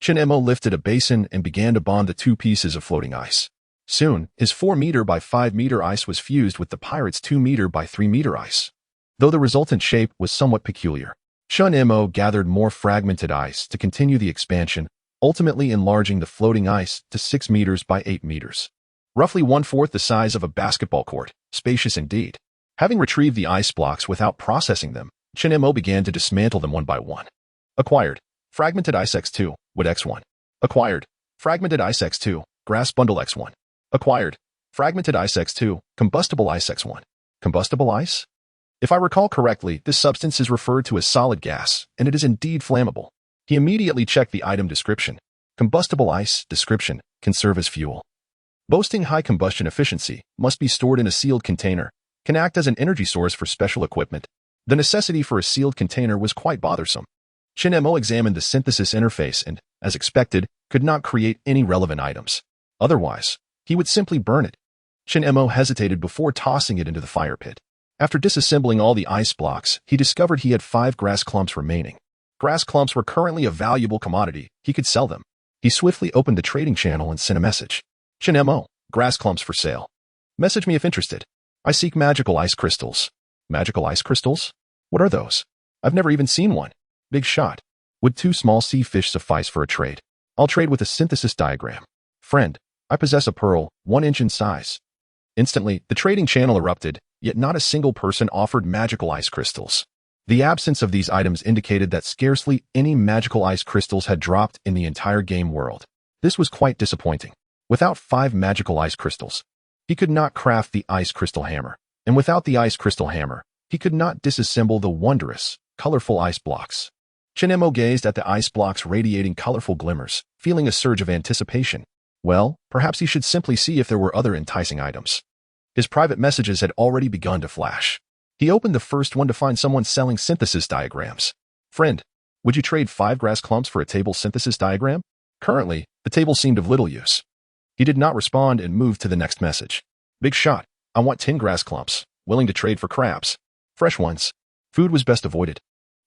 Chinemo lifted a basin and began to bond the 2 pieces of floating ice. Soon, his 4-meter by 5-meter ice was fused with the pirate's 2-meter by 3-meter ice. Though the resultant shape was somewhat peculiar, Chinemo gathered more fragmented ice to continue the expansion, ultimately enlarging the floating ice to 6 meters by 8 meters. Roughly 1/4 the size of a basketball court, spacious indeed. Having retrieved the ice blocks without processing them, Chinemo began to dismantle them one by one. Acquired. Fragmented ice X2, wood X1. Acquired. Fragmented ice X2, grass bundle X1. Acquired. Fragmented ice X2, combustible ice X1. Combustible ice? If I recall correctly, this substance is referred to as solid gas, and it is indeed flammable. He immediately checked the item description. Combustible ice, description, can serve as fuel. Boasting high combustion efficiency, must be stored in a sealed container, can act as an energy source for special equipment. The necessity for a sealed container was quite bothersome. Chinemo examined the synthesis interface and, as expected, could not create any relevant items. Otherwise, he would simply burn it. Chinemo hesitated before tossing it into the fire pit. After disassembling all the ice blocks, he discovered he had 5 grass clumps remaining. Grass clumps were currently a valuable commodity. He could sell them. He swiftly opened the trading channel and sent a message. Chinemo, grass clumps for sale. Message me if interested. I seek magical ice crystals. Magical ice crystals? What are those? I've never even seen one. Big shot. Would 2 small sea fish suffice for a trade? I'll trade with a synthesis diagram. Friend, I possess a pearl, 1 inch in size. Instantly, the trading channel erupted, yet not a single person offered magical ice crystals. The absence of these items indicated that scarcely any magical ice crystals had dropped in the entire game world. This was quite disappointing. Without 5 magical ice crystals, he could not craft the ice crystal hammer, and without the ice crystal hammer, he could not disassemble the wondrous, colorful ice blocks. Chinemo gazed at the ice blocks radiating colorful glimmers, feeling a surge of anticipation. Well, perhaps he should simply see if there were other enticing items. His private messages had already begun to flash. He opened the first one to find someone selling synthesis diagrams. Friend, would you trade 5 grass clumps for a table synthesis diagram? Currently, the table seemed of little use. He did not respond and moved to the next message. Big shot. I want 10 grass clumps. Willing to trade for crabs. Fresh ones. Food was best avoided.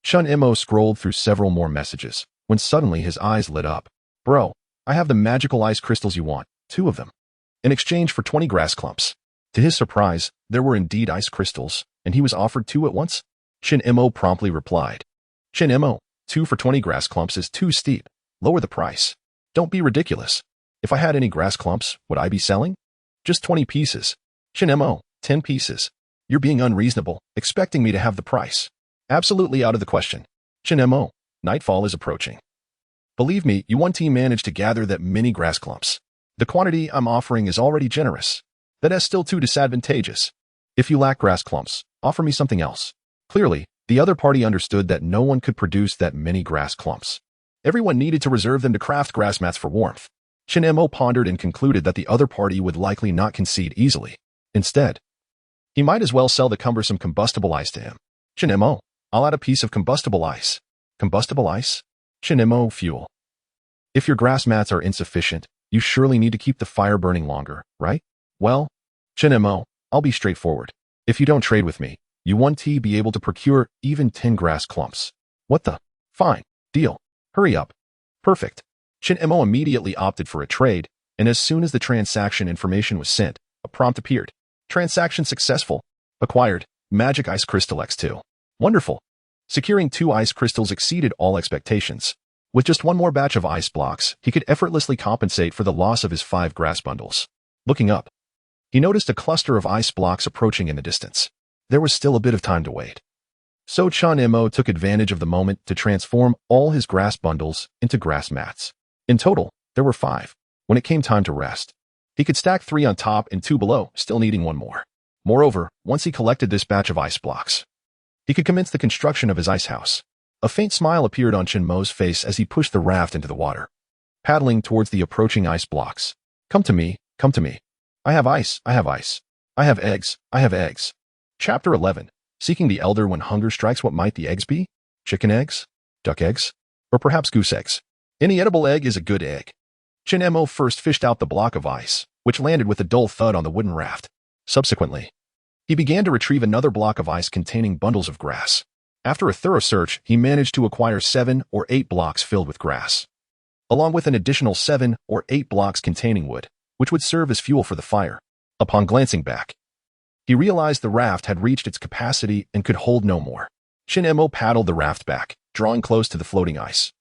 Chun Mo scrolled through several more messages, when suddenly his eyes lit up. Bro, I have the magical ice crystals you want, 2 of them. In exchange for 20 grass clumps. To his surprise, there were indeed ice crystals, and he was offered 2 at once. Chin Mo promptly replied. Chin Mo, 2 for 20 grass clumps is too steep. Lower the price. Don't be ridiculous. If I had any grass clumps, would I be selling? Just 20 pieces. Chin Mo, 10 pieces. You're being unreasonable, expecting me to have the price. Absolutely out of the question. Chin Mo, Nightfall is approaching. Believe me, you one team managed to gather that many grass clumps. The quantity I'm offering is already generous. That is still too disadvantageous. If you lack grass clumps, offer me something else. Clearly, the other party understood that no one could produce that many grass clumps. Everyone needed to reserve them to craft grass mats for warmth. Chin Mo pondered and concluded that the other party would likely not concede easily. Instead, he might as well sell the cumbersome combustible ice to him. Chin Mo, I'll add a piece of combustible ice. Combustible ice? Chin Mo, fuel. If your grass mats are insufficient, you surely need to keep the fire burning longer, right? Well, Chin Mo, I'll be straightforward. If you don't trade with me, you won't be able to procure even 10 grass clumps. What the? Fine. Deal. Hurry up. Perfect. Chin Mo immediately opted for a trade, and as soon as the transaction information was sent, a prompt appeared. Transaction successful. Acquired. Magic Ice Crystal X2. Wonderful. Securing 2 ice crystals exceeded all expectations. With just one more batch of ice blocks, he could effortlessly compensate for the loss of his 5 grass bundles. Looking up, he noticed a cluster of ice blocks approaching in the distance. There was still a bit of time to wait. So Chun Mo took advantage of the moment to transform all his grass bundles into grass mats. In total, there were 5. When it came time to rest, he could stack 3 on top and 2 below, still needing 1 more. Moreover, once he collected this batch of ice blocks, he could commence the construction of his ice house. A faint smile appeared on Chin Mo's face as he pushed the raft into the water, paddling towards the approaching ice blocks. Come to me, come to me. I have ice, I have ice. I have eggs, I have eggs. Chapter 11. Seeking the Elder when hunger strikes. What might the eggs be? Chicken eggs? Duck eggs? Or perhaps goose eggs? Any edible egg is a good egg. Chin Mo first fished out the block of ice, which landed with a dull thud on the wooden raft. Subsequently, he began to retrieve another block of ice containing bundles of grass. After a thorough search, he managed to acquire 7 or 8 blocks filled with grass, along with an additional 7 or 8 blocks containing wood, which would serve as fuel for the fire. Upon glancing back, he realized the raft had reached its capacity and could hold no more. Chin Mo paddled the raft back, drawing close to the floating ice,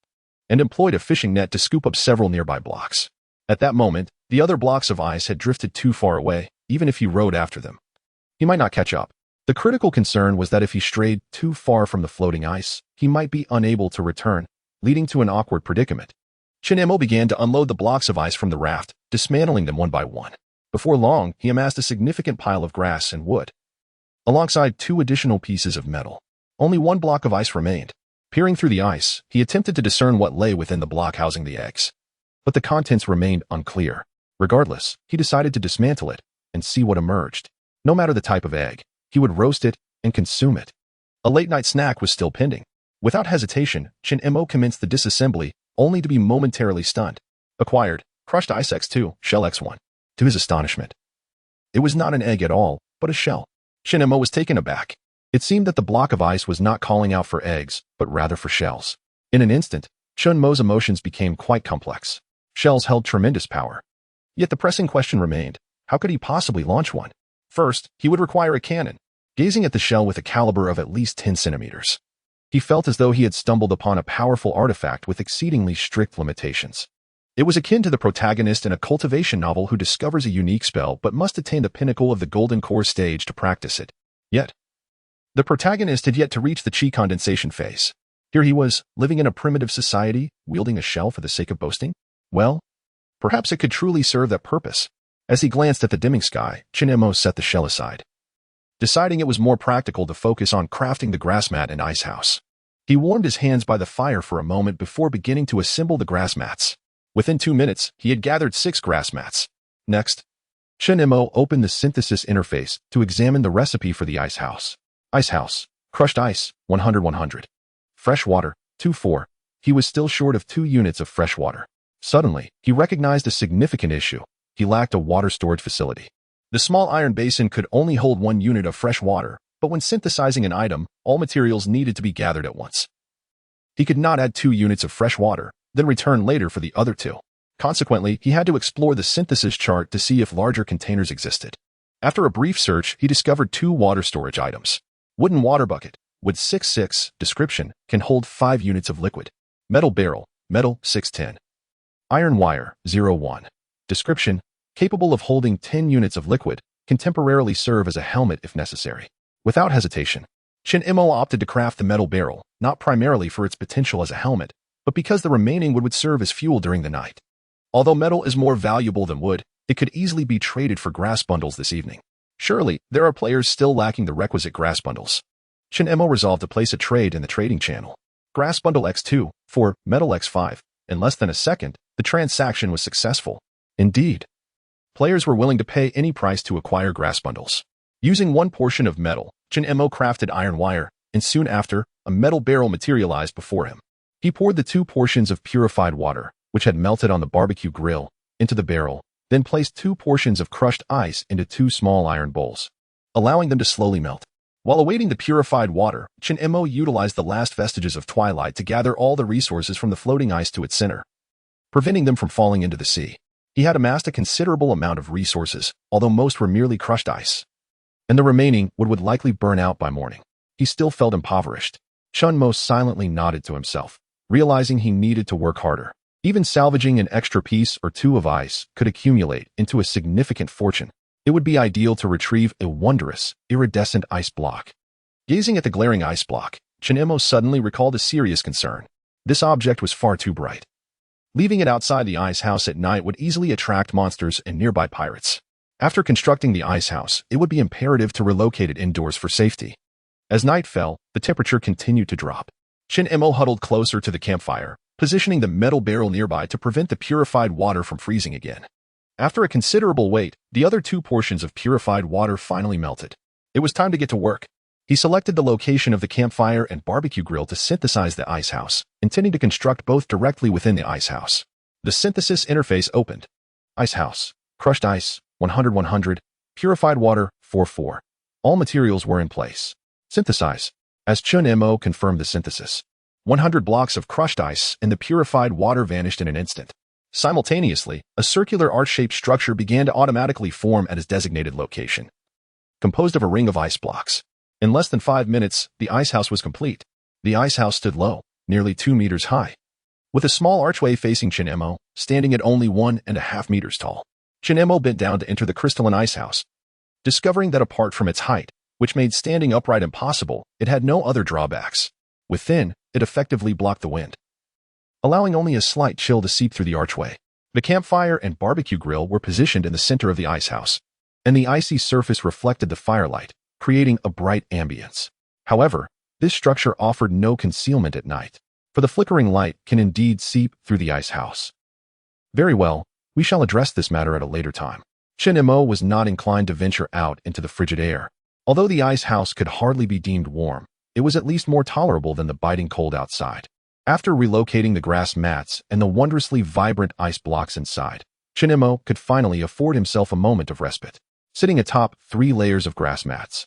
and employed a fishing net to scoop up several nearby blocks. At that moment, the other blocks of ice had drifted too far away. Even if he rowed after them, he might not catch up. The critical concern was that if he strayed too far from the floating ice, he might be unable to return, leading to an awkward predicament. Chin Mo began to unload the blocks of ice from the raft, dismantling them one by one. Before long, he amassed a significant pile of grass and wood, alongside 2 additional pieces of metal. Only 1 block of ice remained. Peering through the ice, he attempted to discern what lay within the block housing the eggs, but the contents remained unclear. Regardless, he decided to dismantle it and see what emerged. No matter the type of egg, he would roast it and consume it. A late-night snack was still pending. Without hesitation, Chin Mo commenced the disassembly, only to be momentarily stunned. Acquired, crushed ice X2, shell X1. To his astonishment, it was not an egg at all, but a shell. Chin Mo was taken aback. It seemed that the block of ice was not calling out for eggs, but rather for shells. In an instant, Chun Mo's emotions became quite complex. Shells held tremendous power. Yet the pressing question remained, how could he possibly launch one? First, he would require a cannon. Gazing at the shell with a caliber of at least 10 centimeters, he felt as though he had stumbled upon a powerful artifact with exceedingly strict limitations. It was akin to the protagonist in a cultivation novel who discovers a unique spell but must attain the pinnacle of the golden core stage to practice it. Yet, the protagonist had yet to reach the chi condensation phase. Here he was, living in a primitive society, wielding a shell for the sake of boasting? Well, perhaps it could truly serve that purpose. As he glanced at the dimming sky, Chin Mo set the shell aside, deciding it was more practical to focus on crafting the grass mat and ice house. He warmed his hands by the fire for a moment before beginning to assemble the grass mats. Within 2 minutes, he had gathered 6 grass mats. Next, Chin Mo opened the synthesis interface to examine the recipe for the ice house. Ice house, crushed ice, 100-100. Fresh water, 2-4. He was still short of 2 units of fresh water. Suddenly, he recognized a significant issue. He lacked a water storage facility. The small iron basin could only hold 1 unit of fresh water, but when synthesizing an item, all materials needed to be gathered at once. He could not add 2 units of fresh water, then return later for the other 2. Consequently, he had to explore the synthesis chart to see if larger containers existed. After a brief search, he discovered 2 water storage items. Wooden water bucket, wood 6.6, description, can hold 5 units of liquid. Metal barrel, metal 610. Iron wire, 01. Description, capable of holding 10 units of liquid, can temporarily serve as a helmet if necessary. Without hesitation, Shin-Imo opted to craft the metal barrel, not primarily for its potential as a helmet, but because the remaining wood would serve as fuel during the night. Although metal is more valuable than wood, it could easily be traded for grass bundles this evening. Surely, there are players still lacking the requisite grass bundles. Shin-Imo resolved to place a trade in the trading channel. Grass bundle X2 for metal X5. In less than a second, the transaction was successful. Indeed, players were willing to pay any price to acquire grass bundles. Using 1 portion of metal, Shin-Imo crafted iron wire, and soon after, a metal barrel materialized before him. He poured the 2 portions of purified water, which had melted on the barbecue grill, into the barrel, then placed 2 portions of crushed ice into 2 small iron bowls, allowing them to slowly melt. While awaiting the purified water, Shin-Imo utilized the last vestiges of twilight to gather all the resources from the floating ice to its center, preventing them from falling into the sea. He had amassed a considerable amount of resources, although most were merely crushed ice, and the remaining would likely burn out by morning. He still felt impoverished. Chun-Mo silently nodded to himself, realizing he needed to work harder. Even salvaging an extra piece or 2 of ice could accumulate into a significant fortune. It would be ideal to retrieve a wondrous, iridescent ice block. Gazing at the glaring ice block, Shin-Imo suddenly recalled a serious concern. This object was far too bright. Leaving it outside the ice house at night would easily attract monsters and nearby pirates. After constructing the ice house, it would be imperative to relocate it indoors for safety. As night fell, the temperature continued to drop. Shin-Imo huddled closer to the campfire, positioning the metal barrel nearby to prevent the purified water from freezing again. After a considerable wait, the other 2 portions of purified water finally melted. It was time to get to work. He selected the location of the campfire and barbecue grill to synthesize the ice house, intending to construct both directly within the ice house. The synthesis interface opened. Ice house, crushed ice, 100-100, purified water, 4-4. All materials were in place. Synthesize. As Chun-Imo confirmed the synthesis, 100 blocks of crushed ice and the purified water vanished in an instant. Simultaneously, a circular arch-shaped structure began to automatically form at its designated location, composed of a ring of ice blocks. In less than 5 minutes, the ice house was complete. The ice house stood low, nearly 2 meters high, with a small archway facing Shin-Imo, standing at only 1.5 meters tall. Shin-Imo bent down to enter the crystalline ice house, discovering that apart from its height, which made standing upright impossible, it had no other drawbacks. Within, it effectively blocked the wind, allowing only a slight chill to seep through the archway. The campfire and barbecue grill were positioned in the center of the ice house, and the icy surface reflected the firelight, creating a bright ambience. However, this structure offered no concealment at night, for the flickering light can indeed seep through the ice house. Very well, we shall address this matter at a later time. Shin-Imo was not inclined to venture out into the frigid air. Although the ice house could hardly be deemed warm, it was at least more tolerable than the biting cold outside. After relocating the grass mats and the wondrously vibrant ice blocks inside, Shin-Imo could finally afford himself a moment of respite. Sitting atop 3 layers of grass mats,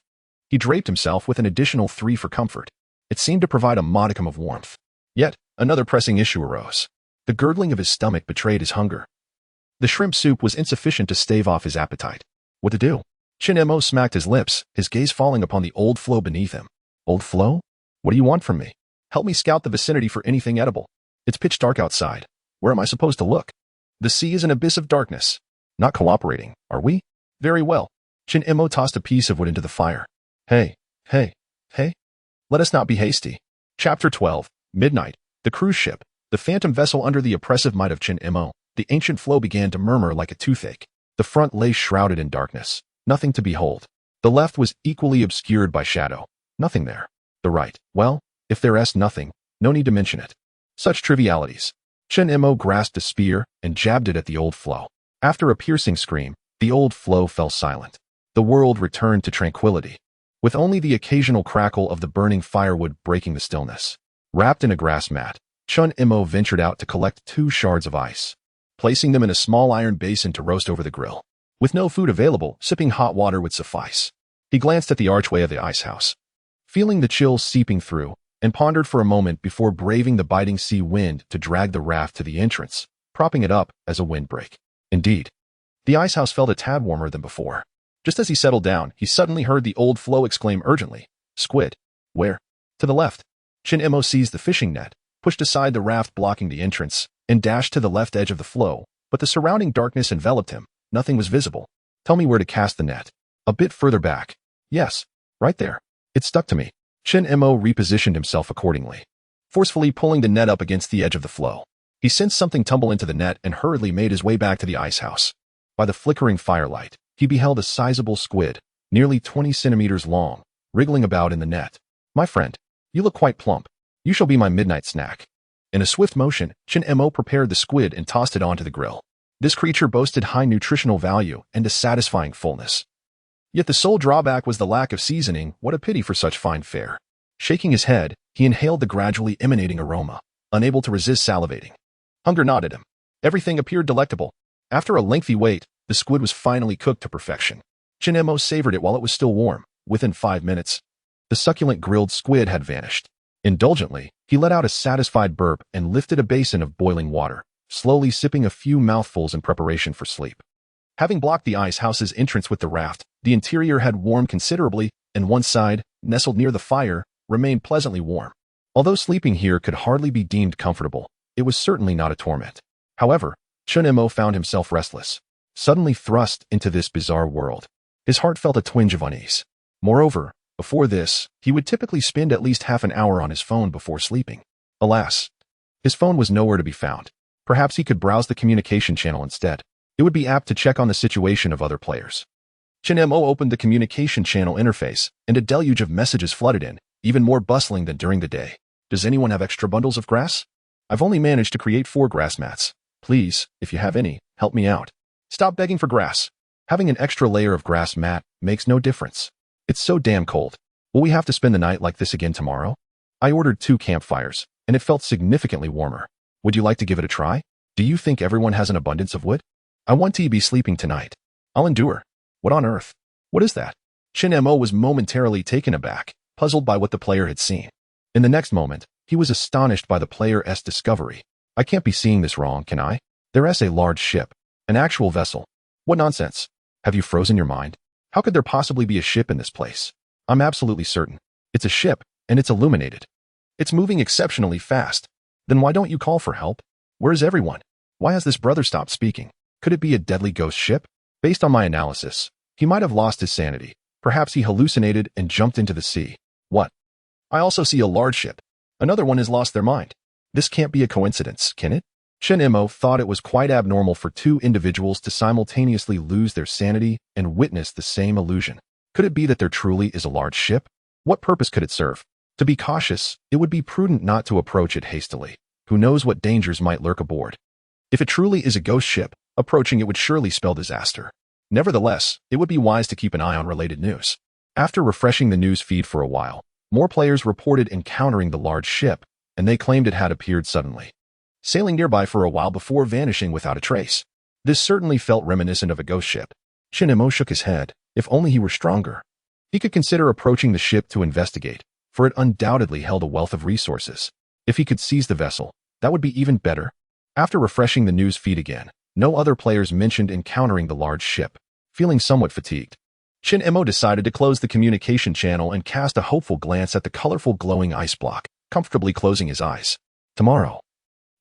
he draped himself with an additional 3 for comfort. It seemed to provide a modicum of warmth. Yet, another pressing issue arose. The gurgling of his stomach betrayed his hunger. The shrimp soup was insufficient to stave off his appetite. What to do? Shin-Imo smacked his lips, his gaze falling upon the old floe beneath him. Old floe? What do you want from me? Help me scout the vicinity for anything edible. It's pitch dark outside. Where am I supposed to look? The sea is an abyss of darkness. Not cooperating, are we? Very well. Shin-Imo tossed a piece of wood into the fire. Hey. Let us not be hasty. Chapter 12. Midnight. The cruise ship. The phantom vessel under the oppressive might of Shin-Imo. The ancient floe began to murmur like a toothache. The front lay shrouded in darkness. Nothing to behold. The left was equally obscured by shadow. Nothing there. The right. Well, if there's nothing, no need to mention it. Such trivialities. Shin-Imo grasped a spear and jabbed it at the old floe. After a piercing scream, the old floe fell silent. The world returned to tranquility, with only the occasional crackle of the burning firewood breaking the stillness. Wrapped in a grass mat, Shin-Imo ventured out to collect 2 shards of ice. placing them in a small iron basin to roast over the grill. With no food available, sipping hot water would suffice. He glanced at the archway of the ice house, feeling the chill seeping through, and pondered for a moment before braving the biting sea wind to drag the raft to the entrance, propping it up as a windbreak. Indeed, the ice house felt a tad warmer than before. Just as he settled down, he suddenly heard the old Floe exclaim urgently, "Squid! Where?" To the left. Chin Mo seized the fishing net, pushed aside the raft blocking the entrance, and dashed to the left edge of the floe, but the surrounding darkness enveloped him. Nothing was visible. "Tell me where to cast the net." "A bit further back." "Yes, right there." "It stuck to me." Chin Mo repositioned himself accordingly, forcefully pulling the net up against the edge of the floe. He sensed something tumble into the net and hurriedly made his way back to the ice house. By the flickering firelight, he beheld a sizable squid, nearly 20 centimeters long, wriggling about in the net. "My friend, you look quite plump. You shall be my midnight snack." In a swift motion, Chin Mo prepared the squid and tossed it onto the grill. This creature boasted high nutritional value and a satisfying fullness. Yet the sole drawback was the lack of seasoning. What a pity for such fine fare. Shaking his head, he inhaled the gradually emanating aroma, unable to resist salivating. Hunger gnawed at him. Everything appeared delectable. After a lengthy wait, the squid was finally cooked to perfection. Chin Mo savored it while it was still warm. Within 5 minutes, the succulent grilled squid had vanished. Indulgently, he let out a satisfied burp and lifted a basin of boiling water, slowly sipping a few mouthfuls in preparation for sleep. Having blocked the ice house's entrance with the raft, the interior had warmed considerably, and one side, nestled near the fire, remained pleasantly warm. Although sleeping here could hardly be deemed comfortable, it was certainly not a torment. However, Chun Mo found himself restless, suddenly thrust into this bizarre world. His heart felt a twinge of unease. Moreover, before this, he would typically spend at least half an hour on his phone before sleeping. Alas, his phone was nowhere to be found. Perhaps he could browse the communication channel instead. It would be apt to check on the situation of other players. Chin Mo opened the communication channel interface, and a deluge of messages flooded in, even more bustling than during the day. "Does anyone have extra bundles of grass? I've only managed to create 4 grass mats. Please, if you have any, help me out. Stop begging for grass. Having an extra layer of grass mat makes no difference. It's so damn cold. Will we have to spend the night like this again tomorrow? I ordered 2 campfires, and it felt significantly warmer. Would you like to give it a try? Do you think everyone has an abundance of wood? I want to be sleeping tonight. I'll endure." "What on earth? What is that?" Chin Mo was momentarily taken aback, puzzled by what the player had seen. In the next moment, he was astonished by the player's discovery. "I can't be seeing this wrong, can I? There's a large ship. An actual vessel. What nonsense. Have you frozen your mind? How could there possibly be a ship in this place? I'm absolutely certain. It's a ship, and it's illuminated. It's moving exceptionally fast. Then why don't you call for help? Where is everyone? Why has this brother stopped speaking? Could it be a deadly ghost ship? Based on my analysis, he might have lost his sanity. Perhaps he hallucinated and jumped into the sea. What? I also see a large ship. Another one has lost their mind. This can't be a coincidence, can it?" Chin Mo thought it was quite abnormal for 2 individuals to simultaneously lose their sanity and witness the same illusion. Could it be that there truly is a large ship? What purpose could it serve? To be cautious, it would be prudent not to approach it hastily. Who knows what dangers might lurk aboard? If it truly is a ghost ship, approaching it would surely spell disaster. Nevertheless, it would be wise to keep an eye on related news. After refreshing the news feed for a while, more players reported encountering the large ship, and they claimed it had appeared suddenly, sailing nearby for a while before vanishing without a trace. This certainly felt reminiscent of a ghost ship. Chin Mo shook his head. If only he were stronger. He could consider approaching the ship to investigate, for it undoubtedly held a wealth of resources. If he could seize the vessel, that would be even better. After refreshing the news feed again, no other players mentioned encountering the large ship. Feeling somewhat fatigued, Chin Mo decided to close the communication channel and cast a hopeful glance at the colorful glowing ice block, comfortably closing his eyes. Tomorrow,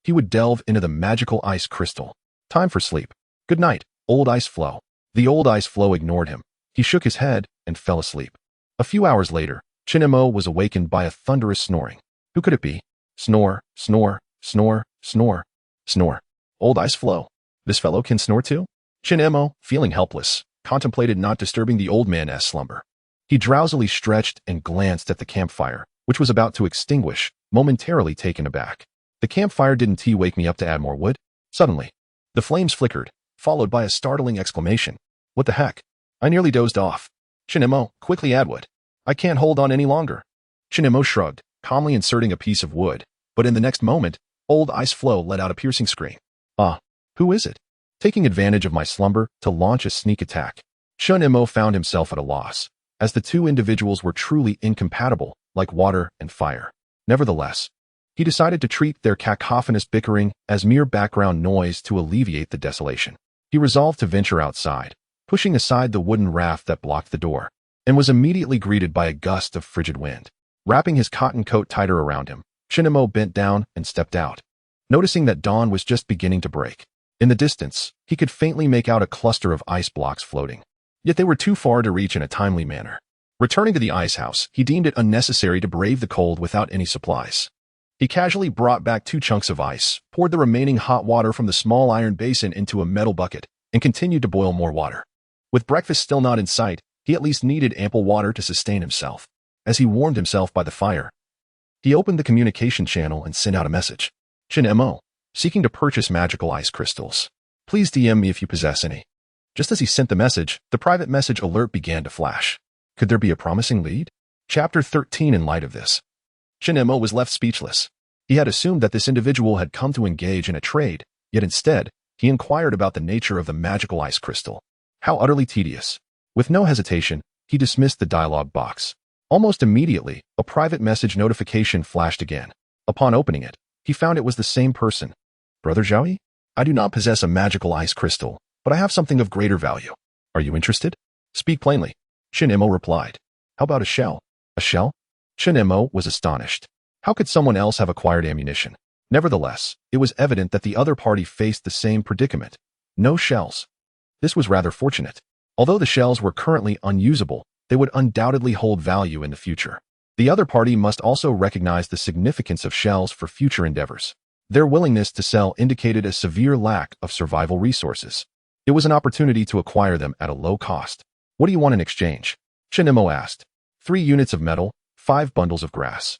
he would delve into the magical ice crystal. Time for sleep. Good night, old ice floe. The old ice floe ignored him. He shook his head and fell asleep. A few hours later, Chin Mo was awakened by a thunderous snoring. Who could it be? Snore, snore, snore, snore, snore. Old ice floe. This fellow can snore too? Chin Mo, feeling helpless, contemplated not disturbing the old man's slumber. He drowsily stretched and glanced at the campfire, which was about to extinguish, momentarily taken aback. The campfire didn't wake me up to add more wood? Suddenly, the flames flickered, followed by a startling exclamation. What the heck? I nearly dozed off. Chin Mo, quickly add wood. I can't hold on any longer. Chin Mo shrugged, calmly inserting a piece of wood, but in the next moment, old ice floe let out a piercing scream. Ah, Who is it? Taking advantage of my slumber to launch a sneak attack. Shun Imo found himself at a loss, as the two individuals were truly incompatible, like water and fire. Nevertheless, he decided to treat their cacophonous bickering as mere background noise to alleviate the desolation. He resolved to venture outside, pushing aside the wooden raft that blocked the door, and was immediately greeted by a gust of frigid wind. Wrapping his cotton coat tighter around him, Shun Imo bent down and stepped out, noticing that dawn was just beginning to break. In the distance, he could faintly make out a cluster of ice blocks floating. Yet they were too far to reach in a timely manner. Returning to the ice house, he deemed it unnecessary to brave the cold without any supplies. He casually brought back 2 chunks of ice, poured the remaining hot water from the small iron basin into a metal bucket, and continued to boil more water. With breakfast still not in sight, he at least needed ample water to sustain himself. As he warmed himself by the fire, he opened the communication channel and sent out a message. Shun Imo, seeking to purchase magical ice crystals. Please DM me if you possess any. Just as he sent the message, the private message alert began to flash. Could there be a promising lead? Chapter 13. In light of this, Shun Imo was left speechless. He had assumed that this individual had come to engage in a trade, yet instead, he inquired about the nature of the magical ice crystal. How utterly tedious. With no hesitation, he dismissed the dialog box. Almost immediately, a private message notification flashed again. Upon opening it, he found it was the same person. Brother Zhaoyi? I do not possess a magical ice crystal, but I have something of greater value. Are you interested? Speak plainly. Shun Imo replied. How about a shell? A shell? Shun Imo was astonished. How could someone else have acquired ammunition? Nevertheless, it was evident that the other party faced the same predicament. No shells. This was rather fortunate. Although the shells were currently unusable, they would undoubtedly hold value in the future. The other party must also recognize the significance of shells for future endeavors. Their willingness to sell indicated a severe lack of survival resources. It was an opportunity to acquire them at a low cost. What do you want in exchange? Shun Imo asked. 3 units of metal, 5 bundles of grass,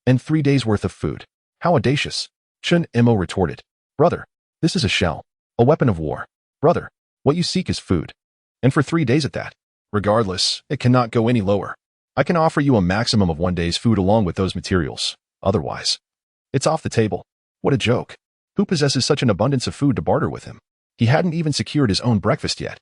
and 3 days' worth of food. How audacious. Shun Imo retorted. Brother, this is a shell, a weapon of war. Brother, what you seek is food. And for 3 days at that. Regardless, it cannot go any lower. I can offer you a maximum of 1 day's food along with those materials. Otherwise, it's off the table. What a joke. Who possesses such an abundance of food to barter with him? He hadn't even secured his own breakfast yet.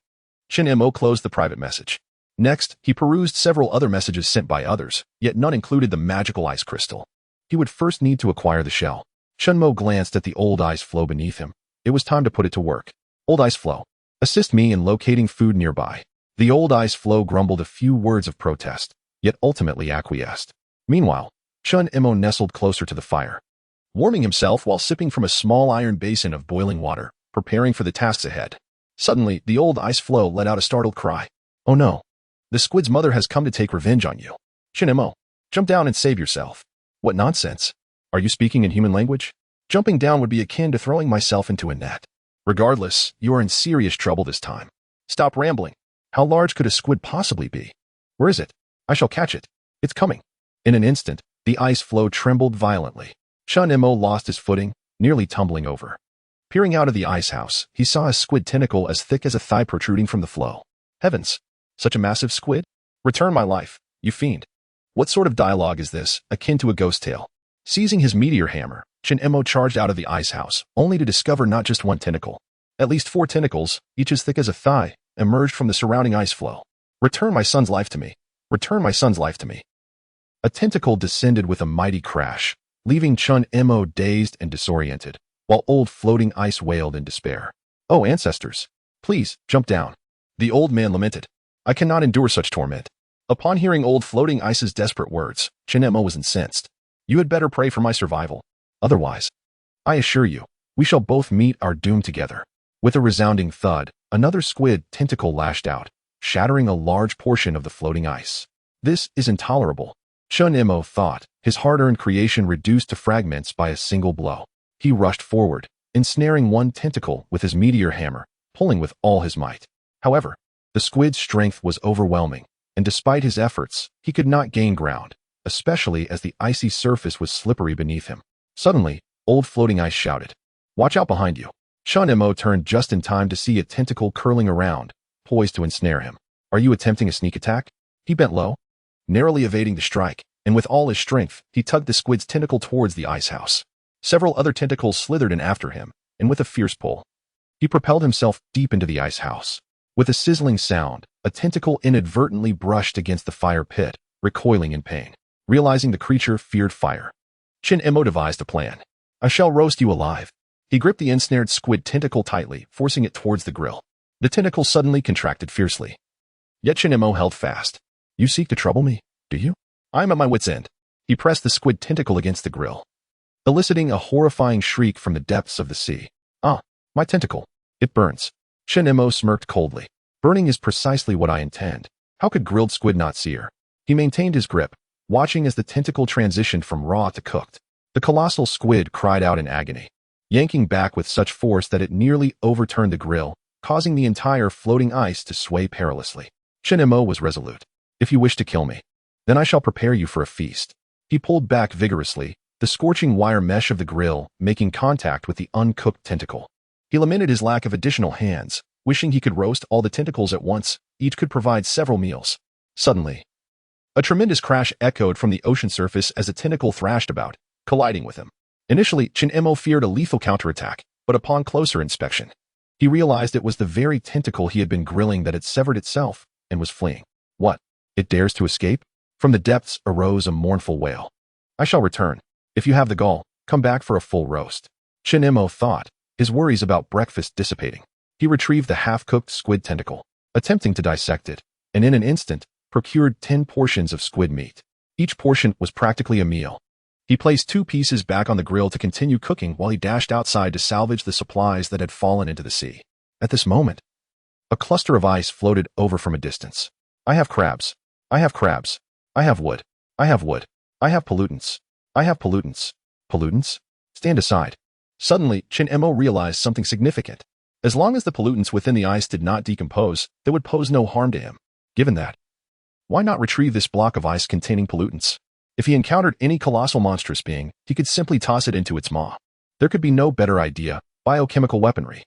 Shun Imo closed the private message. Next, he perused several other messages sent by others, yet none included the magical ice crystal. He would first need to acquire the shell. Shun Imo glanced at the old ice floe beneath him. It was time to put it to work. Old ice floe, assist me in locating food nearby. The old ice floe grumbled a few words of protest, yet ultimately acquiesced. Meanwhile, Shun Imo nestled closer to the fire, warming himself while sipping from a small iron basin of boiling water, preparing for the tasks ahead. Suddenly, the old ice floe let out a startled cry. Oh no! The squid's mother has come to take revenge on you. Shun Imo, jump down and save yourself. What nonsense! Are you speaking in human language? Jumping down would be akin to throwing myself into a net. Regardless, you are in serious trouble this time. Stop rambling. How large could a squid possibly be? Where is it? I shall catch it. It's coming. In an instant, the ice floe trembled violently. Shun Imo lost his footing, nearly tumbling over. Peering out of the ice house, he saw a squid tentacle as thick as a thigh protruding from the floe. Heavens! Such a massive squid? Return my life, you fiend. What sort of dialogue is this, akin to a ghost tale? Seizing his meteor hammer, Shun Imo charged out of the ice house, only to discover not just 1 tentacle. At least 4 tentacles, each as thick as a thigh, emerged from the surrounding ice floe. Return my son's life to me. Return my son's life to me. A tentacle descended with a mighty crash, leaving Shun Imo dazed and disoriented, while old floating ice wailed in despair. Oh, ancestors! Please, jump down. The old man lamented. I cannot endure such torment. Upon hearing old floating ice's desperate words, Shun Imo was incensed. You had better pray for my survival. Otherwise, I assure you, we shall both meet our doom together. With a resounding thud, another squid tentacle lashed out, shattering a large portion of the floating ice. This is intolerable, Shun Imo thought, his hard-earned creation reduced to fragments by a single blow. He rushed forward, ensnaring 1 tentacle with his meteor hammer, pulling with all his might. However, the squid's strength was overwhelming, and despite his efforts, he could not gain ground, especially as the icy surface was slippery beneath him. Suddenly, old floating ice shouted, "Watch out behind you." Shun Imo turned just in time to see a tentacle curling around, poised to ensnare him. Are you attempting a sneak attack? He bent low, narrowly evading the strike, and with all his strength, he tugged the squid's tentacle towards the ice house. Several other tentacles slithered in after him, and with a fierce pull, He propelled himself deep into the ice house. With a sizzling sound, a tentacle inadvertently brushed against the fire pit, recoiling in pain. Realizing the creature feared fire, Shin-Emo devised a plan. I shall roast you alive. He gripped the ensnared squid tentacle tightly, forcing it towards the grill. The tentacle suddenly contracted fiercely. Yet Shin-Emo held fast. You seek to trouble me, do you? I am at my wit's end. He pressed the squid tentacle against the grill, eliciting a horrifying shriek from the depths of the sea. Ah, my tentacle. It burns. Shin-Emo smirked coldly. Burning is precisely what I intend. How could grilled squid not sear? He maintained his grip, watching as the tentacle transitioned from raw to cooked. The colossal squid cried out in agony, yanking back with such force that it nearly overturned the grill, causing the entire floating ice to sway perilously. Shin-Emo was resolute. If you wish to kill me, then I shall prepare you for a feast. He pulled back vigorously, the scorching wire mesh of the grill making contact with the uncooked tentacle. He lamented his lack of additional hands, wishing he could roast all the tentacles at once. Each could provide several meals. Suddenly, a tremendous crash echoed from the ocean surface as a tentacle thrashed about, colliding with him. Initially, Shin-Emo feared a lethal counterattack, but upon closer inspection, he realized it was the very tentacle he had been grilling that had severed itself and was fleeing. What? It dares to escape? From the depths arose a mournful wail. I shall return. If you have the gall, come back for a full roast. Shin-Emo thought, his worries about breakfast dissipating. He retrieved the half-cooked squid tentacle, attempting to dissect it, and in an instant, procured 10 portions of squid meat. Each portion was practically a meal. He placed 2 pieces back on the grill to continue cooking while he dashed outside to salvage the supplies that had fallen into the sea. At this moment, a cluster of ice floated over from a distance. I have crabs. I have crabs. I have wood. I have wood. I have pollutants. I have pollutants. Pollutants? Stand aside. Suddenly, Shin-Emo realized something significant. As long as the pollutants within the ice did not decompose, they would pose no harm to him. Given that, why not retrieve this block of ice containing pollutants? If he encountered any colossal monstrous being, he could simply toss it into its maw. There could be no better idea: biochemical weaponry.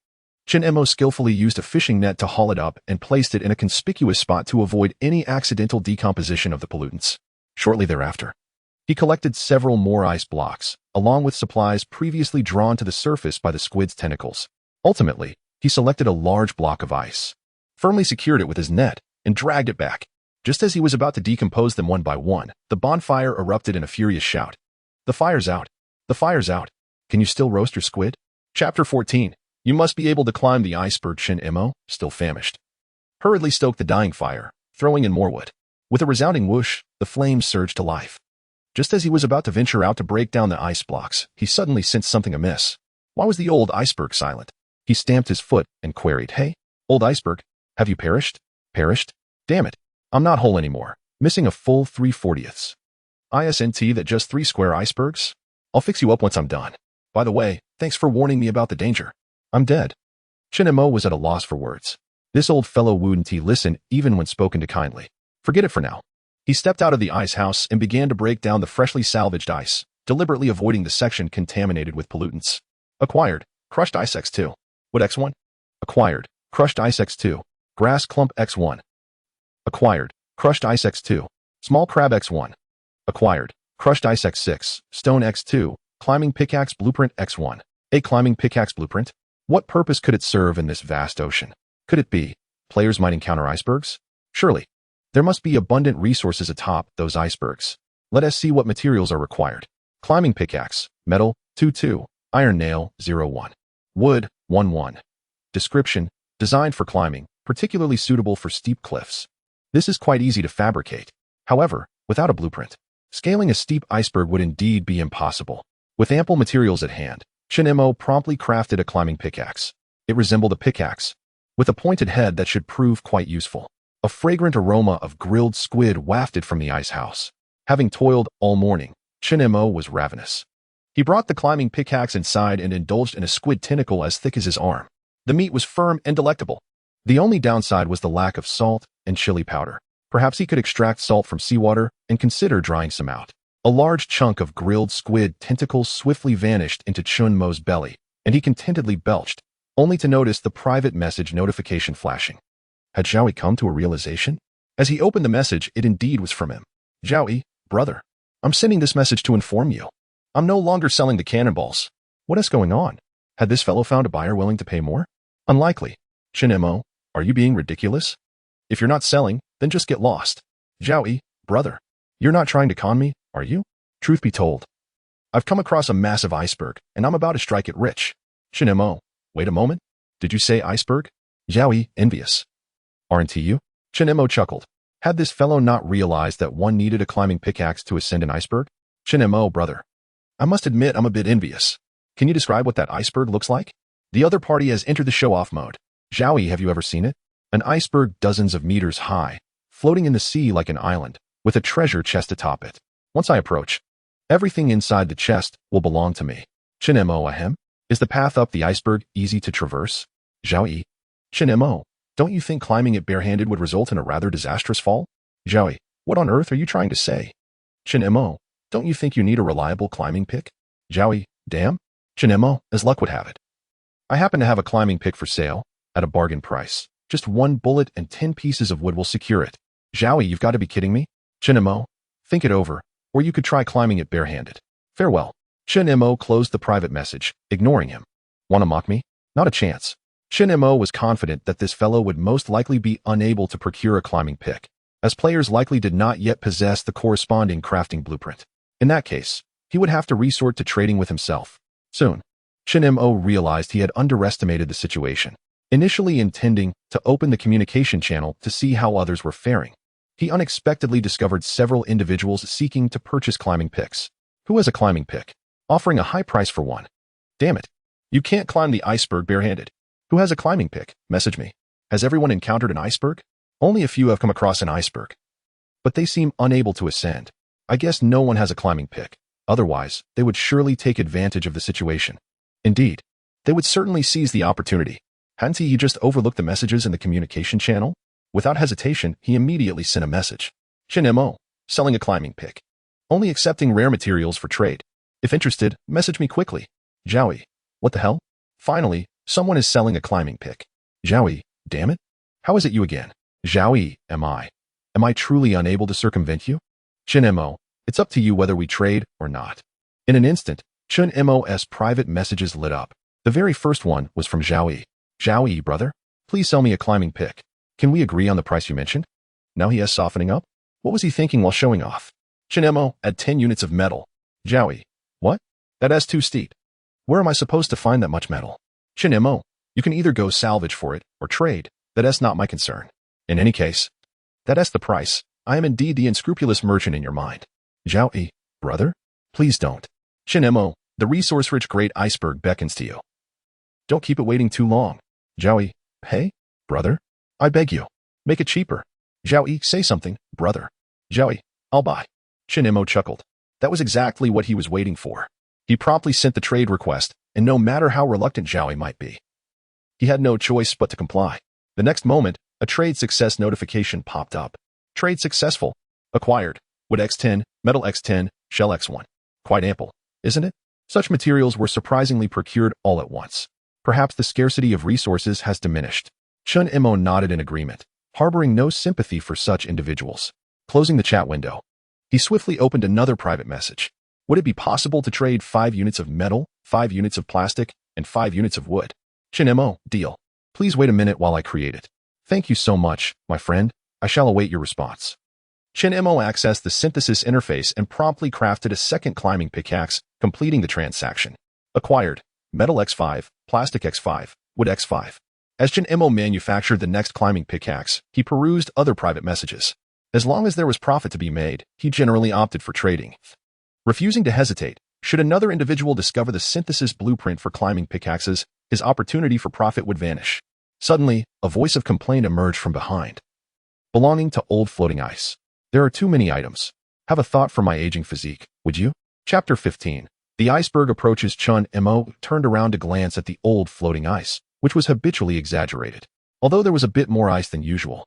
Shin-Emo skillfully used a fishing net to haul it up and placed it in a conspicuous spot to avoid any accidental decomposition of the pollutants. Shortly thereafter, he collected several more ice blocks, along with supplies previously drawn to the surface by the squid's tentacles. Ultimately, he selected a large block of ice, firmly secured it with his net, and dragged it back. Just as he was about to decompose them one by one, the bonfire erupted in a furious shout. The fire's out. The fire's out. Can you still roast your squid? Chapter 14. You must be able to climb the iceberg. Shin-Emo, still famished, hurriedly stoked the dying fire, throwing in more wood. With a resounding whoosh, the flames surged to life. Just as he was about to venture out to break down the ice blocks, he suddenly sensed something amiss. Why was the old iceberg silent? He stamped his foot and queried, Hey, old iceberg, have you perished? Perished? Damn it. I'm not whole anymore. Missing a full 3/40ths. ISNT that just 3 square icebergs? I'll fix you up once I'm done. By the way, thanks for warning me about the danger. I'm dead. Shin-Emo was at a loss for words. This old fellow wouldn't listen even when spoken to kindly. Forget it for now. He stepped out of the ice house and began to break down the freshly salvaged ice, deliberately avoiding the section contaminated with pollutants. Acquired. Crushed ice X2. What X1? Acquired. Crushed ice X2. Grass clump X1. Acquired. Crushed ice X2. Small crab X1. Acquired. Crushed ice X6. Stone X2. Climbing pickaxe blueprint X1. A climbing pickaxe blueprint? What purpose could it serve in this vast ocean? Could it be players might encounter icebergs? Surely. There must be abundant resources atop those icebergs. Let us see what materials are required. Climbing pickaxe. Metal. 2-2. Iron nail. 0-1. Wood. 1-1. Description. Designed for climbing, particularly suitable for steep cliffs. This is quite easy to fabricate. However, without a blueprint, scaling a steep iceberg would indeed be impossible. With ample materials at hand, Shin-Emo promptly crafted a climbing pickaxe. It resembled a pickaxe, with a pointed head that should prove quite useful. A fragrant aroma of grilled squid wafted from the ice house. Having toiled all morning, Shin-Emo was ravenous. He brought the climbing pickaxe inside and indulged in a squid tentacle as thick as his arm. The meat was firm and delectable. The only downside was the lack of salt and chili powder. Perhaps he could extract salt from seawater and consider drying some out. A large chunk of grilled squid tentacles swiftly vanished into Chun-Mo's belly, and he contentedly belched, only to notice the private message notification flashing. Had Zhaoyi come to a realization? As he opened the message, it indeed was from him. Zhaoyi, brother, I'm sending this message to inform you. I'm no longer selling the cannonballs. What is going on? Had this fellow found a buyer willing to pay more? Unlikely. Chin Mo, are you being ridiculous? If you're not selling, then just get lost. Zhao Yi, brother. You're not trying to con me, are you? Truth be told, I've come across a massive iceberg, and I'm about to strike it rich. Chin Mo, wait a moment. Did you say iceberg? Zhao Yi, envious. Aren't you? Chin Mo chuckled. Had this fellow not realized that one needed a climbing pickaxe to ascend an iceberg? Chin Mo, brother. I must admit I'm a bit envious. Can you describe what that iceberg looks like? The other party has entered the show-off mode. Zhao Yi, have you ever seen it? An iceberg dozens of meters high, floating in the sea like an island, with a treasure chest atop it. Once I approach, everything inside the chest will belong to me. Chin Mo, ahem? Is the path up the iceberg easy to traverse? Zhao Yi. Chin Mo, don't you think climbing it barehanded would result in a rather disastrous fall? Zhao Yi, what on earth are you trying to say? Chin Mo, don't you think you need a reliable climbing pick? Zhao Yi, damn. Chin Mo, as luck would have it, I happen to have a climbing pick for sale, at a bargain price. Just 1 bullet and 10 pieces of wood will secure it. Zhao Yi, you've got to be kidding me? Chin Mo, think it over, or you could try climbing it barehanded. Farewell. Chin Mo closed the private message, ignoring him. Wanna mock me? Not a chance. Chin Mo was confident that this fellow would most likely be unable to procure a climbing pick, as players likely did not yet possess the corresponding crafting blueprint. In that case, he would have to resort to trading with himself. Soon, Chin Mo realized he had underestimated the situation. Initially intending to open the communication channel to see how others were faring, he unexpectedly discovered several individuals seeking to purchase climbing picks. Who has a climbing pick? Offering a high price for one. Damn it. You can't climb the iceberg barehanded. Who has a climbing pick? Message me. Has everyone encountered an iceberg? Only a few have come across an iceberg. But they seem unable to ascend. I guess no one has a climbing pick. Otherwise, they would surely take advantage of the situation. Indeed, they would certainly seize the opportunity. Hadn't he just overlooked the messages in the communication channel? Without hesitation, he immediately sent a message. Chin Mo, selling a climbing pick. Only accepting rare materials for trade. If interested, message me quickly. Zhao Yi, what the hell? Finally, someone is selling a climbing pick. Zhao Yi, damn it. How is it you again? Zhao Yi, am I? Am I truly unable to circumvent you? Chin Mo, it's up to you whether we trade or not. In an instant, Chin Mo's private messages lit up. The very first one was from Zhao Yi. Zhao Yi, brother, please sell me a climbing pick. Can we agree on the price you mentioned? Now he is softening up? What was he thinking while showing off? Chin Mo, add 10 units of metal. Zhao Yi, what? That is too steep. Where am I supposed to find that much metal? Chin Mo, you can either go salvage for it or trade. That is not my concern. In any case, that is the price. I am indeed the unscrupulous merchant in your mind. Zhao Yi, brother, please don't. Chin Mo, the resource-rich great iceberg beckons to you. Don't keep it waiting too long. Zhao Yi, hey, brother, I beg you, make it cheaper. Zhao Yi, say something, brother. Zhao Yi, I'll buy. Chin Mo chuckled. That was exactly what he was waiting for. He promptly sent the trade request, and no matter how reluctant Zhao Yi might be, he had no choice but to comply. The next moment, a trade success notification popped up. Trade successful. Acquired. Wood X10, metal X10, shell X1. Quite ample, isn't it? Such materials were surprisingly procured all at once. Perhaps the scarcity of resources has diminished. Chin Mo nodded in agreement, harboring no sympathy for such individuals. Closing the chat window, he swiftly opened another private message. Would it be possible to trade 5 units of metal, 5 units of plastic, and 5 units of wood? Chin Mo, deal. Please wait a minute while I create it. Thank you so much, my friend. I shall await your response. Chin Mo accessed the synthesis interface and promptly crafted a second climbing pickaxe, completing the transaction. Acquired. Metal X5, plastic X5, wood X5. As Chin Mo manufactured the next climbing pickaxe, he perused other private messages. As long as there was profit to be made, he generally opted for trading. Refusing to hesitate, should another individual discover the synthesis blueprint for climbing pickaxes, his opportunity for profit would vanish. Suddenly, a voice of complaint emerged from behind. Belonging to old floating ice. There are too many items. Have a thought for my aging physique, would you? Chapter 15. The iceberg approaches. Chin Mo turned around to glance at the old floating ice, which was habitually exaggerated. Although there was a bit more ice than usual,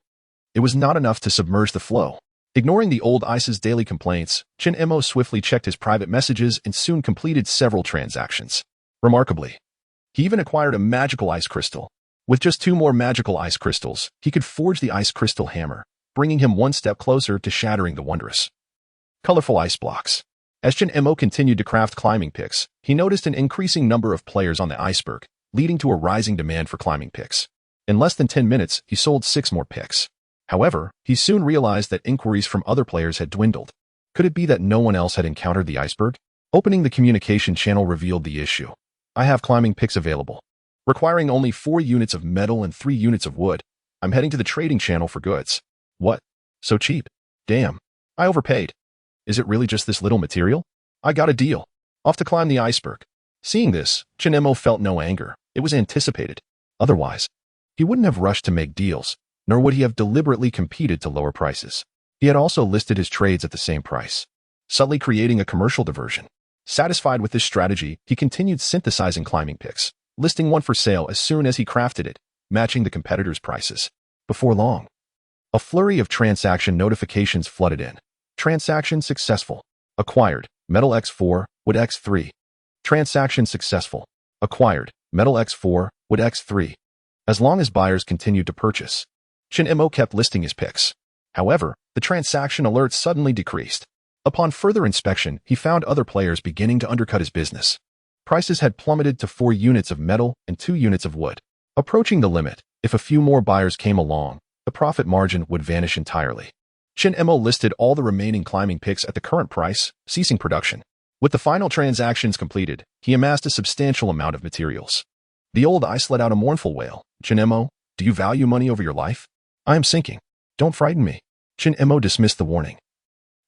it was not enough to submerge the floe. Ignoring the old ice's daily complaints, Chin Mo swiftly checked his private messages and soon completed several transactions. Remarkably, he even acquired a magical ice crystal. With just 2 more magical ice crystals, he could forge the ice crystal hammer, bringing him one step closer to shattering the wondrous, colorful ice blocks. As Chin Mo continued to craft climbing picks, he noticed an increasing number of players on the iceberg, leading to a rising demand for climbing picks. In less than 10 minutes, he sold 6 more picks. However, he soon realized that inquiries from other players had dwindled. Could it be that no one else had encountered the iceberg? Opening the communication channel revealed the issue. I have climbing picks available, requiring only 4 units of metal and 3 units of wood. I'm heading to the trading channel for goods. What? So cheap? Damn. I overpaid. Is it really just this little material? I got a deal. Off to climb the iceberg. Seeing this, Chinemo felt no anger. It was anticipated. Otherwise, he wouldn't have rushed to make deals, nor would he have deliberately competed to lower prices. He had also listed his trades at the same price, subtly creating a commercial diversion. Satisfied with this strategy, he continued synthesizing climbing picks, listing one for sale as soon as he crafted it, matching the competitors' prices. Before long, a flurry of transaction notifications flooded in. Transaction successful. Acquired. Metal X4, wood X3. Transaction successful. Acquired. Metal X4, wood X3. As long as buyers continued to purchase, Chinemo kept listing his picks. However, the transaction alerts suddenly decreased. Upon further inspection, he found other players beginning to undercut his business. Prices had plummeted to 4 units of metal and 2 units of wood. Approaching the limit, if a few more buyers came along, the profit margin would vanish entirely. Chinemo listed all the remaining climbing picks at the current price, ceasing production. With the final transactions completed, he amassed a substantial amount of materials. The old ice let out a mournful wail. Chinemo, do you value money over your life? I am sinking. Don't frighten me. Chinemo dismissed the warning,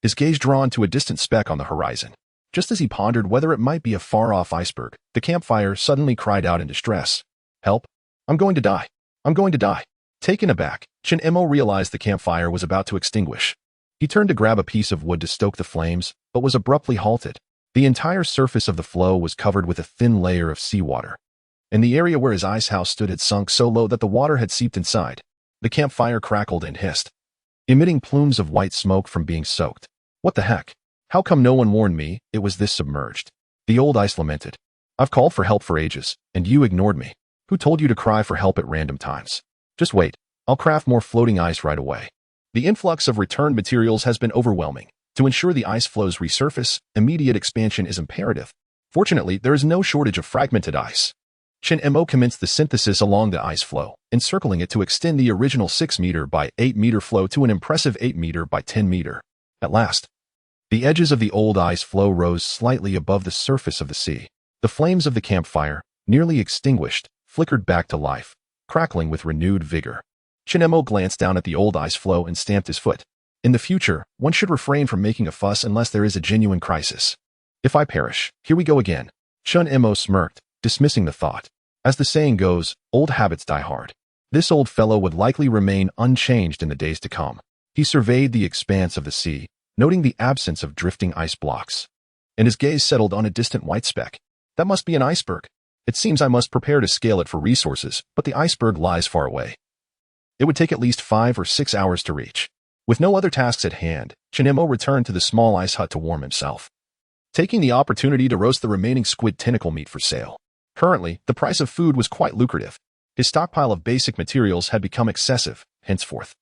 his gaze drawn to a distant speck on the horizon. Just as he pondered whether it might be a far-off iceberg, the campfire suddenly cried out in distress. Help! I'm going to die. I'm going to die. Taken aback, Chinemo realized the campfire was about to extinguish. He turned to grab a piece of wood to stoke the flames, but was abruptly halted. The entire surface of the floe was covered with a thin layer of seawater, and the area where his ice house stood had sunk so low that the water had seeped inside. The campfire crackled and hissed, emitting plumes of white smoke from being soaked. What the heck? How come no one warned me it was this submerged? The old ice lamented. I've called for help for ages, and you ignored me. Who told you to cry for help at random times? Just wait. I'll craft more floating ice right away. The influx of returned materials has been overwhelming. To ensure the ice floes resurface, immediate expansion is imperative. Fortunately, there is no shortage of fragmented ice. Chinemo commenced the synthesis along the ice floe, encircling it to extend the original 6-meter by 8-meter floe to an impressive 8-meter by 10-meter. At last, the edges of the old ice floe rose slightly above the surface of the sea. The flames of the campfire, nearly extinguished, flickered back to life, crackling with renewed vigor. Chinemo glanced down at the old ice floe and stamped his foot. In the future, one should refrain from making a fuss unless there is a genuine crisis. If I perish, here we go again. Chinemo smirked, dismissing the thought. As the saying goes, old habits die hard. This old fellow would likely remain unchanged in the days to come. He surveyed the expanse of the sea, noting the absence of drifting ice blocks, and his gaze settled on a distant white speck. That must be an iceberg. It seems I must prepare to scale it for resources, but the iceberg lies far away. It would take at least 5 or 6 hours to reach. With no other tasks at hand, Chinemo returned to the small ice hut to warm himself, taking the opportunity to roast the remaining squid tentacle meat for sale. Currently, the price of food was quite lucrative. His stockpile of basic materials had become excessive, henceforth.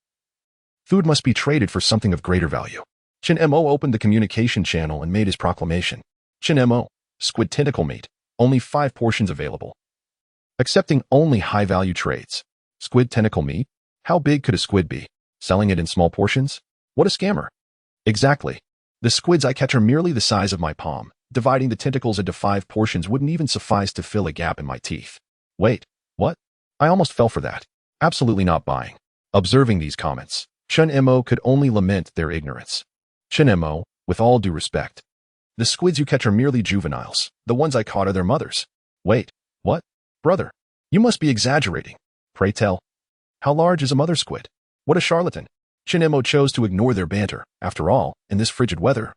Food must be traded for something of greater value. Chinemo opened the communication channel and made his proclamation. Chinemo, squid tentacle meat, only 5 portions available. Accepting only high-value trades. Squid tentacle meat? How big could a squid be? Selling it in small portions? What a scammer. Exactly. The squids I catch are merely the size of my palm. Dividing the tentacles into 5 portions wouldn't even suffice to fill a gap in my teeth. Wait, what? I almost fell for that. Absolutely not buying. Observing these comments, Chinemo could only lament their ignorance. Chinemo, with all due respect, the squids you catch are merely juveniles. The ones I caught are their mothers. Wait, what? Brother, you must be exaggerating. Pray tell, how large is a mother squid? What a charlatan. Chinemo chose to ignore their banter. After all, in this frigid weather,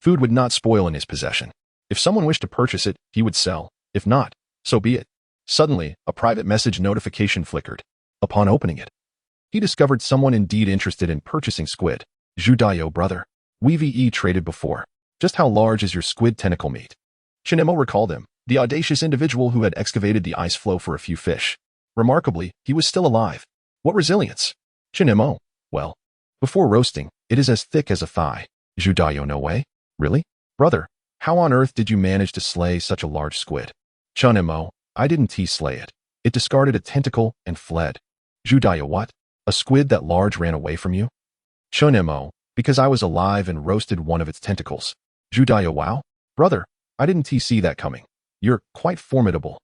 food would not spoil in his possession. If someone wished to purchase it, he would sell. If not, so be it. Suddenly, a private message notification flickered. Upon opening it, he discovered someone indeed interested in purchasing squid. Judayo, brother. We've traded before. Just how large is your squid tentacle meat? Chinemo recalled him, the audacious individual who had excavated the ice floe for a few fish. Remarkably, he was still alive. What resilience! Chinemo, well, before roasting, it is as thick as a thigh. Judayo, no way? Really? Brother, how on earth did you manage to slay such a large squid? Chinemo, I didn't slay it. It discarded a tentacle and fled. Judaya what? A squid that large ran away from you? Chunemo, because I was alive and roasted one of its tentacles. Judaya wow? Brother, I didn't see that coming. You're quite formidable.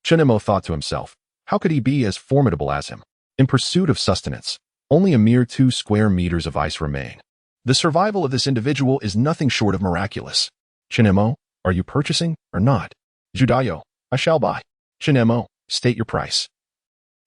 Chunemo thought to himself, how could he be as formidable as him? In pursuit of sustenance, only a mere 2 square meters of ice remain. The survival of this individual is nothing short of miraculous. Chunemo, are you purchasing or not? Judayo, I shall buy. Chunemo, state your price.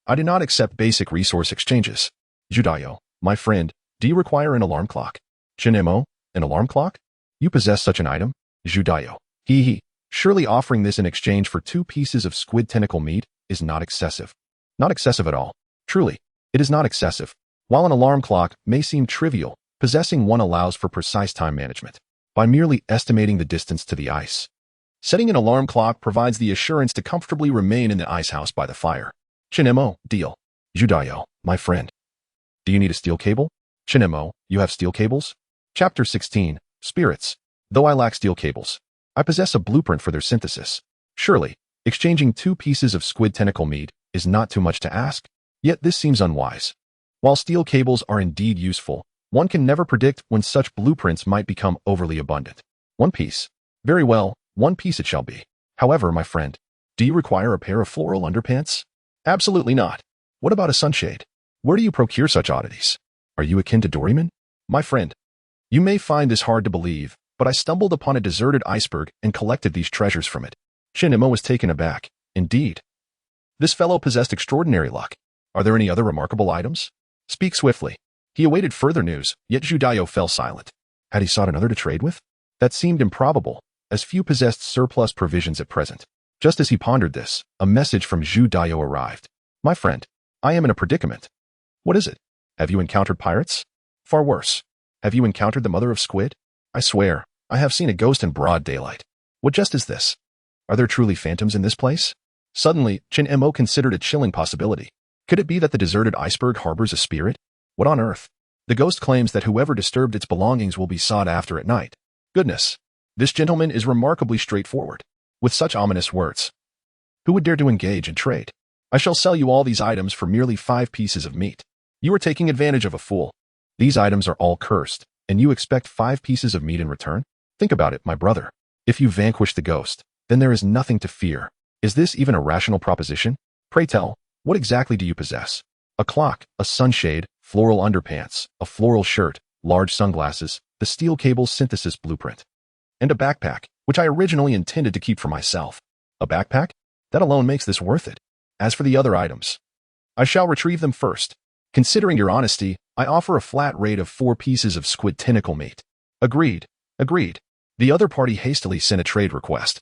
I do not accept basic resource exchanges. Judayo, my friend, do you require an alarm clock? Chunemo, an alarm clock? You possess such an item? Judayo, he. Surely offering this in exchange for 2 pieces of squid tentacle meat is not excessive. Not excessive at all. Truly, it is not excessive. While an alarm clock may seem trivial, possessing one allows for precise time management. By merely estimating the distance to the ice. Setting an alarm clock provides the assurance to comfortably remain in the ice house by the fire. Chunemo, deal. Judayo, my friend. Do you need a steel cable? Chunemo, you have steel cables? Chapter 16, Spirits. Though I lack steel cables, I possess a blueprint for their synthesis. Surely, exchanging 2 pieces of squid tentacle meat is not too much to ask, yet this seems unwise. While steel cables are indeed useful, one can never predict when such blueprints might become overly abundant. 1 piece. Very well, 1 piece it shall be. However, my friend, do you require a pair of floral underpants? Absolutely not. What about a sunshade? Where do you procure such oddities? Are you akin to Doryman? My friend, you may find this hard to believe, but I stumbled upon a deserted iceberg and collected these treasures from it. Chunemo was taken aback. Indeed. This fellow possessed extraordinary luck. Are there any other remarkable items? Speak swiftly. He awaited further news, yet Judayo fell silent. Had he sought another to trade with? That seemed improbable, as few possessed surplus provisions at present. Just as he pondered this, a message from Judayo arrived. My friend, I am in a predicament. What is it? Have you encountered pirates? Far worse. Have you encountered the mother of squid? I swear, I have seen a ghost in broad daylight. What just is this? Are there truly phantoms in this place? Suddenly, Chunemo considered a chilling possibility. Could it be that the deserted iceberg harbors a spirit? What on earth? The ghost claims that whoever disturbed its belongings will be sought after at night. Goodness. This gentleman is remarkably straightforward. With such ominous words. Who would dare to engage in trade? I shall sell you all these items for merely 5 pieces of meat. You are taking advantage of a fool. These items are all cursed, and you expect 5 pieces of meat in return? Think about it, my brother. If you vanquish the ghost, then there is nothing to fear. Is this even a rational proposition? Pray tell, what exactly do you possess? A clock, a sunshade, floral underpants, a floral shirt, large sunglasses, the steel cable synthesis blueprint, and a backpack, which I originally intended to keep for myself. A backpack? That alone makes this worth it. As for the other items, I shall retrieve them first. Considering your honesty, I offer a flat rate of 4 pieces of squid tentacle meat. Agreed. Agreed. The other party hastily sent a trade request.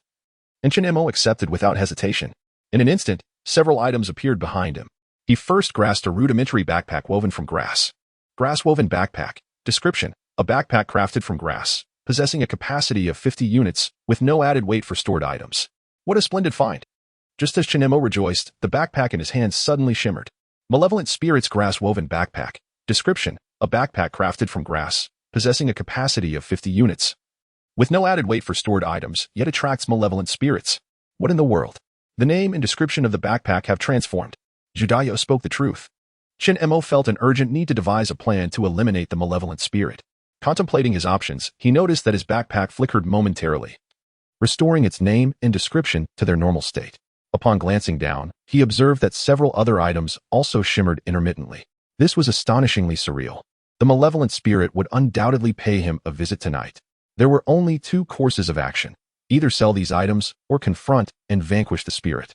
And Chunemo accepted without hesitation. In an instant, several items appeared behind him. He first grasped a rudimentary backpack woven from grass. Grass-woven backpack. Description: a backpack crafted from grass, possessing a capacity of 50 units, with no added weight for stored items. What a splendid find! Just as Chunemo rejoiced, the backpack in his hand suddenly shimmered. Malevolent Spirit's grass-woven backpack. Description: a backpack crafted from grass, possessing a capacity of 50 units. With no added weight for stored items, yet attracts malevolent spirits. What in the world? The name and description of the backpack have transformed. Judayo spoke the truth. Chunemo felt an urgent need to devise a plan to eliminate the malevolent spirit. Contemplating his options, he noticed that his backpack flickered momentarily, restoring its name and description to their normal state. Upon glancing down, he observed that several other items also shimmered intermittently. This was astonishingly surreal. The malevolent spirit would undoubtedly pay him a visit tonight. There were only 2 courses of action: either sell these items or confront and vanquish the spirit.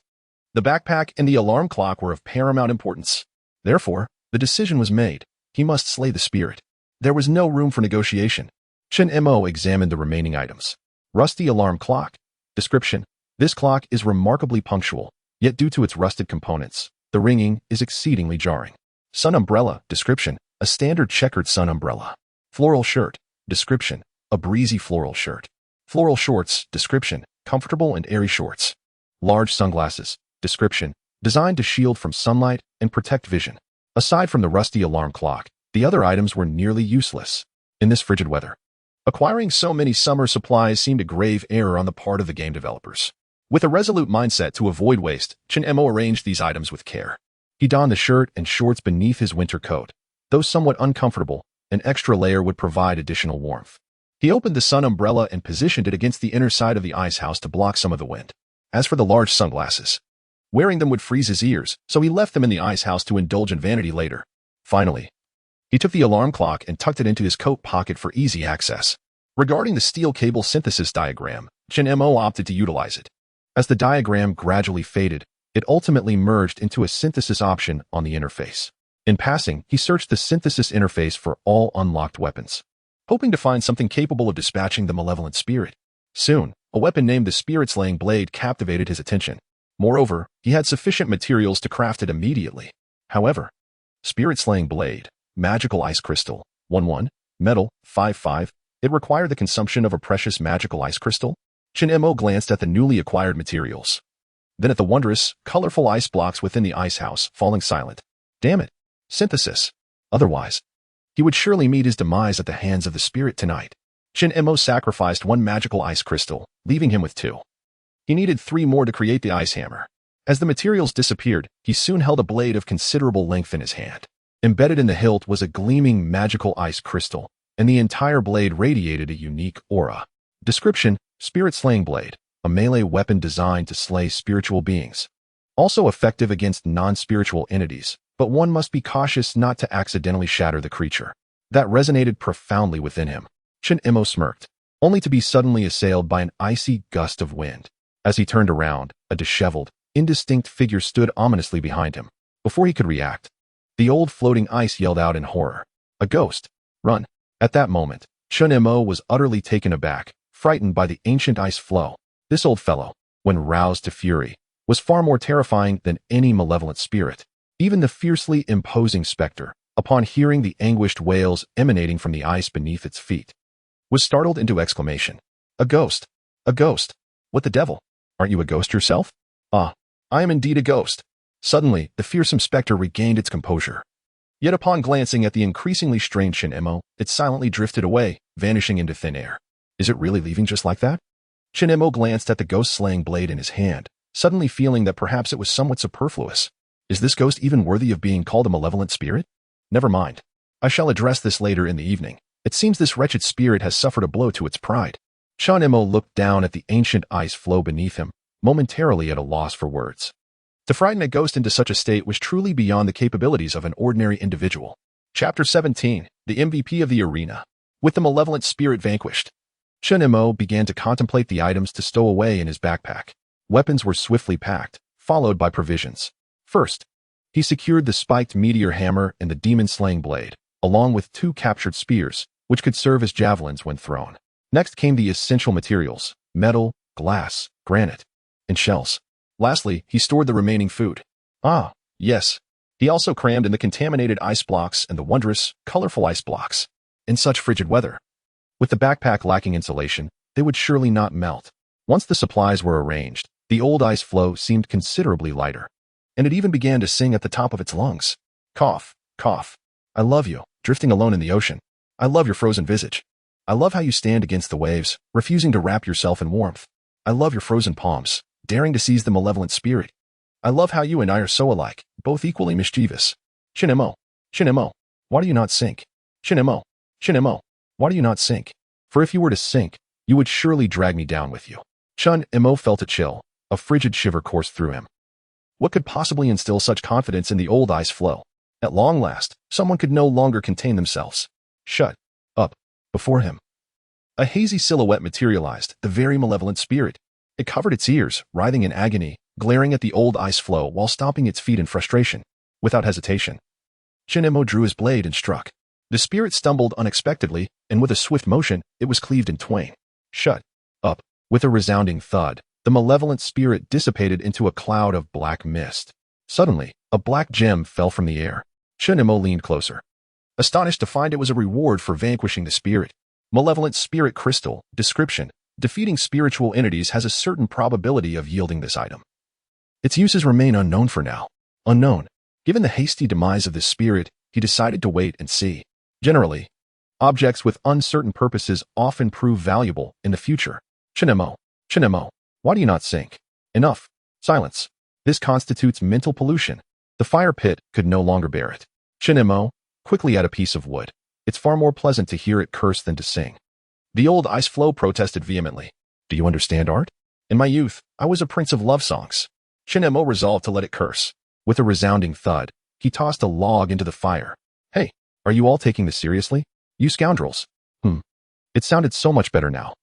The backpack and the alarm clock were of paramount importance. Therefore, the decision was made. He must slay the spirit. There was no room for negotiation. Chunemo examined the remaining items. Rusty alarm clock. Description: this clock is remarkably punctual, yet due to its rusted components, the ringing is exceedingly jarring. Sun umbrella. Description: a standard checkered sun umbrella. Floral shirt. Description: a breezy floral shirt. Floral shorts. Description: comfortable and airy shorts. Large sunglasses. Description: designed to shield from sunlight and protect vision. Aside from the rusty alarm clock, the other items were nearly useless in this frigid weather. Acquiring so many summer supplies seemed a grave error on the part of the game developers. With a resolute mindset to avoid waste, Chen Mo arranged these items with care. He donned the shirt and shorts beneath his winter coat. Though somewhat uncomfortable, an extra layer would provide additional warmth. He opened the sun umbrella and positioned it against the inner side of the ice house to block some of the wind. As for the large sunglasses, wearing them would freeze his ears, so he left them in the ice house to indulge in vanity later. Finally, he took the alarm clock and tucked it into his coat pocket for easy access. Regarding the steel cable synthesis diagram, Chen Mo opted to utilize it. As the diagram gradually faded, it ultimately merged into a synthesis option on the interface. In passing, he searched the synthesis interface for all unlocked weapons, hoping to find something capable of dispatching the malevolent spirit. Soon, a weapon named the Spirit-Slaying Blade captivated his attention. Moreover, he had sufficient materials to craft it immediately. However, Spirit-Slaying Blade, Magical Ice Crystal, 1-1, Metal, 5-5, it required the consumption of a precious magical ice crystal? Chen Mo glanced at the newly acquired materials, then at the wondrous, colorful ice blocks within the ice house, falling silent. Damn it. Synthesis. Otherwise, he would surely meet his demise at the hands of the spirit tonight. Chen Mo sacrificed one magical ice crystal, leaving him with 2. He needed 3 more to create the ice hammer. As the materials disappeared, he soon held a blade of considerable length in his hand. Embedded in the hilt was a gleaming magical ice crystal, and the entire blade radiated a unique aura. Description: Spirit-Slaying Blade, a melee weapon designed to slay spiritual beings. Also effective against non-spiritual entities, but one must be cautious not to accidentally shatter the creature. That resonated profoundly within him. Chen Mo smirked, only to be suddenly assailed by an icy gust of wind. As he turned around, a disheveled, indistinct figure stood ominously behind him. Before he could react, the old floating ice yelled out in horror. A ghost! Run! At that moment, Chen Mo was utterly taken aback, frightened by the ancient ice floe. This old fellow, when roused to fury, was far more terrifying than any malevolent spirit. Even the fiercely imposing specter, upon hearing the anguished wails emanating from the ice beneath its feet, was startled into exclamation. A ghost! A ghost! What the devil? Aren't you a ghost yourself? Ah, I am indeed a ghost. Suddenly, the fearsome specter regained its composure. Yet upon glancing at the increasingly strange Chen Mo, it silently drifted away, vanishing into thin air. Is it really leaving just like that? Chen Mo glanced at the ghost-slaying blade in his hand, suddenly feeling that perhaps it was somewhat superfluous. Is this ghost even worthy of being called a malevolent spirit? Never mind. I shall address this later in the evening. It seems this wretched spirit has suffered a blow to its pride. Chen Mo looked down at the ancient ice floe beneath him, momentarily at a loss for words. To frighten a ghost into such a state was truly beyond the capabilities of an ordinary individual. Chapter 17, the MVP of the arena. With the malevolent spirit vanquished, Chen Mo began to contemplate the items to stow away in his backpack. Weapons were swiftly packed, followed by provisions. First, he secured the spiked meteor hammer and the demon-slaying blade, along with 2 captured spears, which could serve as javelins when thrown. Next came the essential materials: metal, glass, granite, and shells. Lastly, he stored the remaining food. Ah, yes. He also crammed in the contaminated ice blocks and the wondrous, colorful ice blocks. In such frigid weather, with the backpack lacking insulation, they would surely not melt. Once the supplies were arranged, the old ice floe seemed considerably lighter, and it even began to sing at the top of its lungs. Cough, cough. I love you, drifting alone in the ocean. I love your frozen visage. I love how you stand against the waves, refusing to wrap yourself in warmth. I love your frozen palms, daring to seize the malevolent spirit. I love how you and I are so alike, both equally mischievous. Chen Mo, why do you not sink? Chen Mo, why do you not sink? For if you were to sink, you would surely drag me down with you. Chen Mo felt a chill, a frigid shiver coursed through him. What could possibly instill such confidence in the old ice floe? At long last, someone could no longer contain themselves. Shut up before him. A hazy silhouette materialized, the very malevolent spirit. It covered its ears, writhing in agony, glaring at the old ice floe while stomping its feet in frustration. Without hesitation, Chen Mo drew his blade and struck. The spirit stumbled unexpectedly, and with a swift motion, it was cleaved in twain. Shut up. With a resounding thud, the malevolent spirit dissipated into a cloud of black mist. Suddenly, a black gem fell from the air. Chen Mo leaned closer, astonished to find it was a reward for vanquishing the spirit. Malevolent spirit crystal. Description: defeating spiritual entities has a certain probability of yielding this item. Its uses remain unknown for now. Unknown. Given the hasty demise of this spirit, he decided to wait and see. Generally, objects with uncertain purposes often prove valuable in the future. Chen Mo, why do you not sink? Enough. Silence. This constitutes mental pollution. The fire pit could no longer bear it. Shin-emo, quickly add a piece of wood. It's far more pleasant to hear it curse than to sing. The old ice floe protested vehemently. Do you understand art? In my youth, I was a prince of love songs. Shin-emo resolved to let it curse. With a resounding thud, he tossed a log into the fire. Hey, are you all taking this seriously? You scoundrels. It sounded so much better now.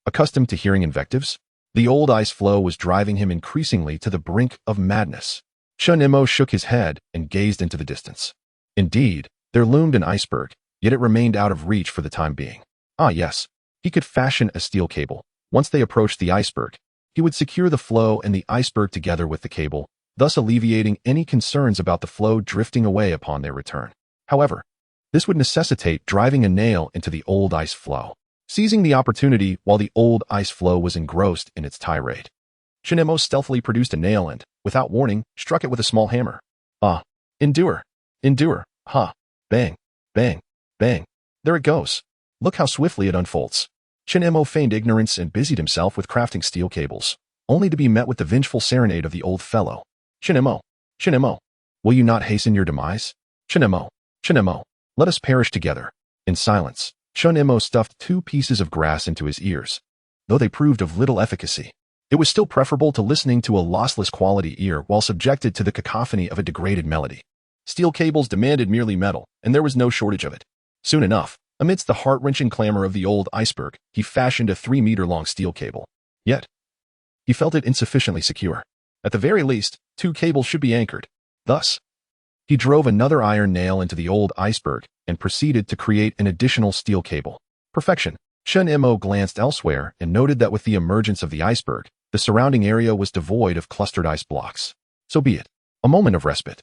Accustomed to hearing invectives, the old ice floe was driving him increasingly to the brink of madness. Shin-emo shook his head and gazed into the distance. Indeed, there loomed an iceberg, yet it remained out of reach for the time being. Ah yes, he could fashion a steel cable. Once they approached the iceberg, he would secure the floe and the iceberg together with the cable, thus alleviating any concerns about the floe drifting away upon their return. However, this would necessitate driving a nail into the old ice floe. Seizing the opportunity while the old ice floe was engrossed in its tirade, Shin-emo stealthily produced a nail and, without warning, struck it with a small hammer. Ah, endure, endure, ha, bang, bang, bang. There it goes. Look how swiftly it unfolds. Shin-emo feigned ignorance and busied himself with crafting steel cables, only to be met with the vengeful serenade of the old fellow. Shin-emo, Shin-emo, will you not hasten your demise? Shin-emo, Shin-emo, let us perish together. In silence, Shin-emo stuffed 2 pieces of grass into his ears. Though they proved of little efficacy, it was still preferable to listening to a lossless quality ear while subjected to the cacophony of a degraded melody. Steel cables demanded merely metal, and there was no shortage of it. Soon enough, amidst the heart-wrenching clamor of the old iceberg, he fashioned a 3-meter-long steel cable. Yet, he felt it insufficiently secure. At the very least, 2 cables should be anchored. Thus, he drove another iron nail into the old iceberg and proceeded to create an additional steel cable. Perfection. Shin-emo glanced elsewhere and noted that with the emergence of the iceberg, the surrounding area was devoid of clustered ice blocks. So be it. A moment of respite.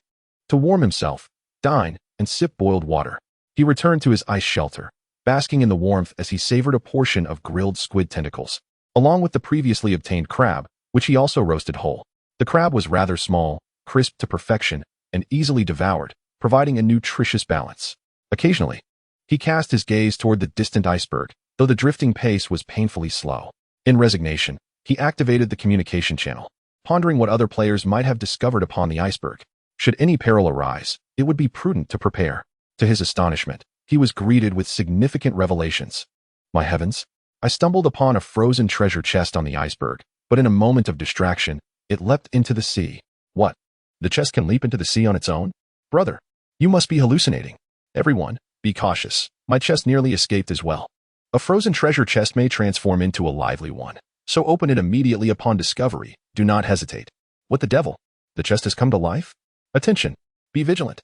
To warm himself, dine, and sip boiled water, he returned to his ice shelter, basking in the warmth as he savored a portion of grilled squid tentacles, along with the previously obtained crab, which he also roasted whole. The crab was rather small, crisp to perfection, and easily devoured, providing a nutritious balance. Occasionally, he cast his gaze toward the distant iceberg, though the drifting pace was painfully slow. In resignation, he activated the communication channel, pondering what other players might have discovered upon the iceberg. Should any peril arise, it would be prudent to prepare. To his astonishment, he was greeted with significant revelations. My heavens! I stumbled upon a frozen treasure chest on the iceberg, but in a moment of distraction, it leapt into the sea. What? The chest can leap into the sea on its own? Brother, you must be hallucinating. Everyone, be cautious. My chest nearly escaped as well. A frozen treasure chest may transform into a lively one, so open it immediately upon discovery. Do not hesitate. What the devil? The chest has come to life? Attention! Be vigilant.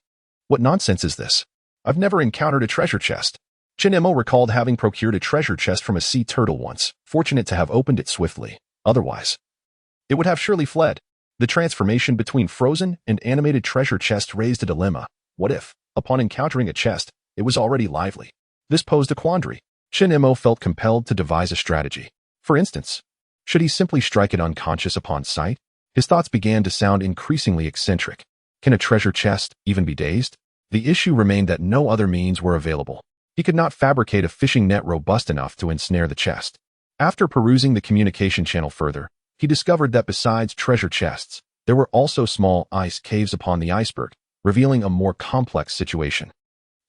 What nonsense is this? I've never encountered a treasure chest. Shin-emo recalled having procured a treasure chest from a sea turtle once, fortunate to have opened it swiftly. Otherwise, it would have surely fled. The transformation between frozen and animated treasure chest raised a dilemma. What if, upon encountering a chest, it was already lively? This posed a quandary. Shin-emo felt compelled to devise a strategy. For instance, should he simply strike it unconscious upon sight? His thoughts began to sound increasingly eccentric. Can a treasure chest even be dazed? The issue remained that no other means were available. He could not fabricate a fishing net robust enough to ensnare the chest. After perusing the communication channel further, he discovered that besides treasure chests, there were also small ice caves upon the iceberg, revealing a more complex situation.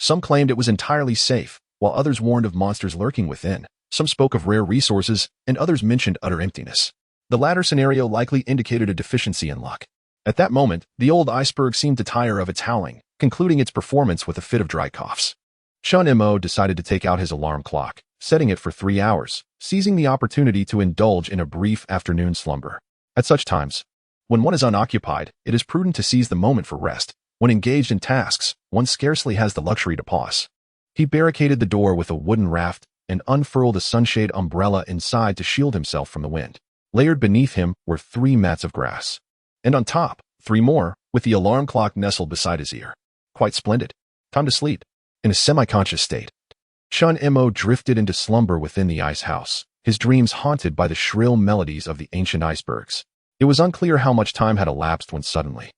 Some claimed it was entirely safe, while others warned of monsters lurking within. Some spoke of rare resources, and others mentioned utter emptiness. The latter scenario likely indicated a deficiency in luck. At that moment, the old iceberg seemed to tire of its howling, concluding its performance with a fit of dry coughs. Shin-emo decided to take out his alarm clock, setting it for 3 hours, seizing the opportunity to indulge in a brief afternoon slumber. At such times, when one is unoccupied, it is prudent to seize the moment for rest. When engaged in tasks, one scarcely has the luxury to pause. He barricaded the door with a wooden raft and unfurled a sunshade umbrella inside to shield himself from the wind. Layered beneath him were 3 mats of grass. And on top, 3 more, with the alarm clock nestled beside his ear. Quite splendid. Time to sleep. In a semi-conscious state, Shin-emo drifted into slumber within the ice house, his dreams haunted by the shrill melodies of the ancient icebergs. It was unclear how much time had elapsed when suddenly,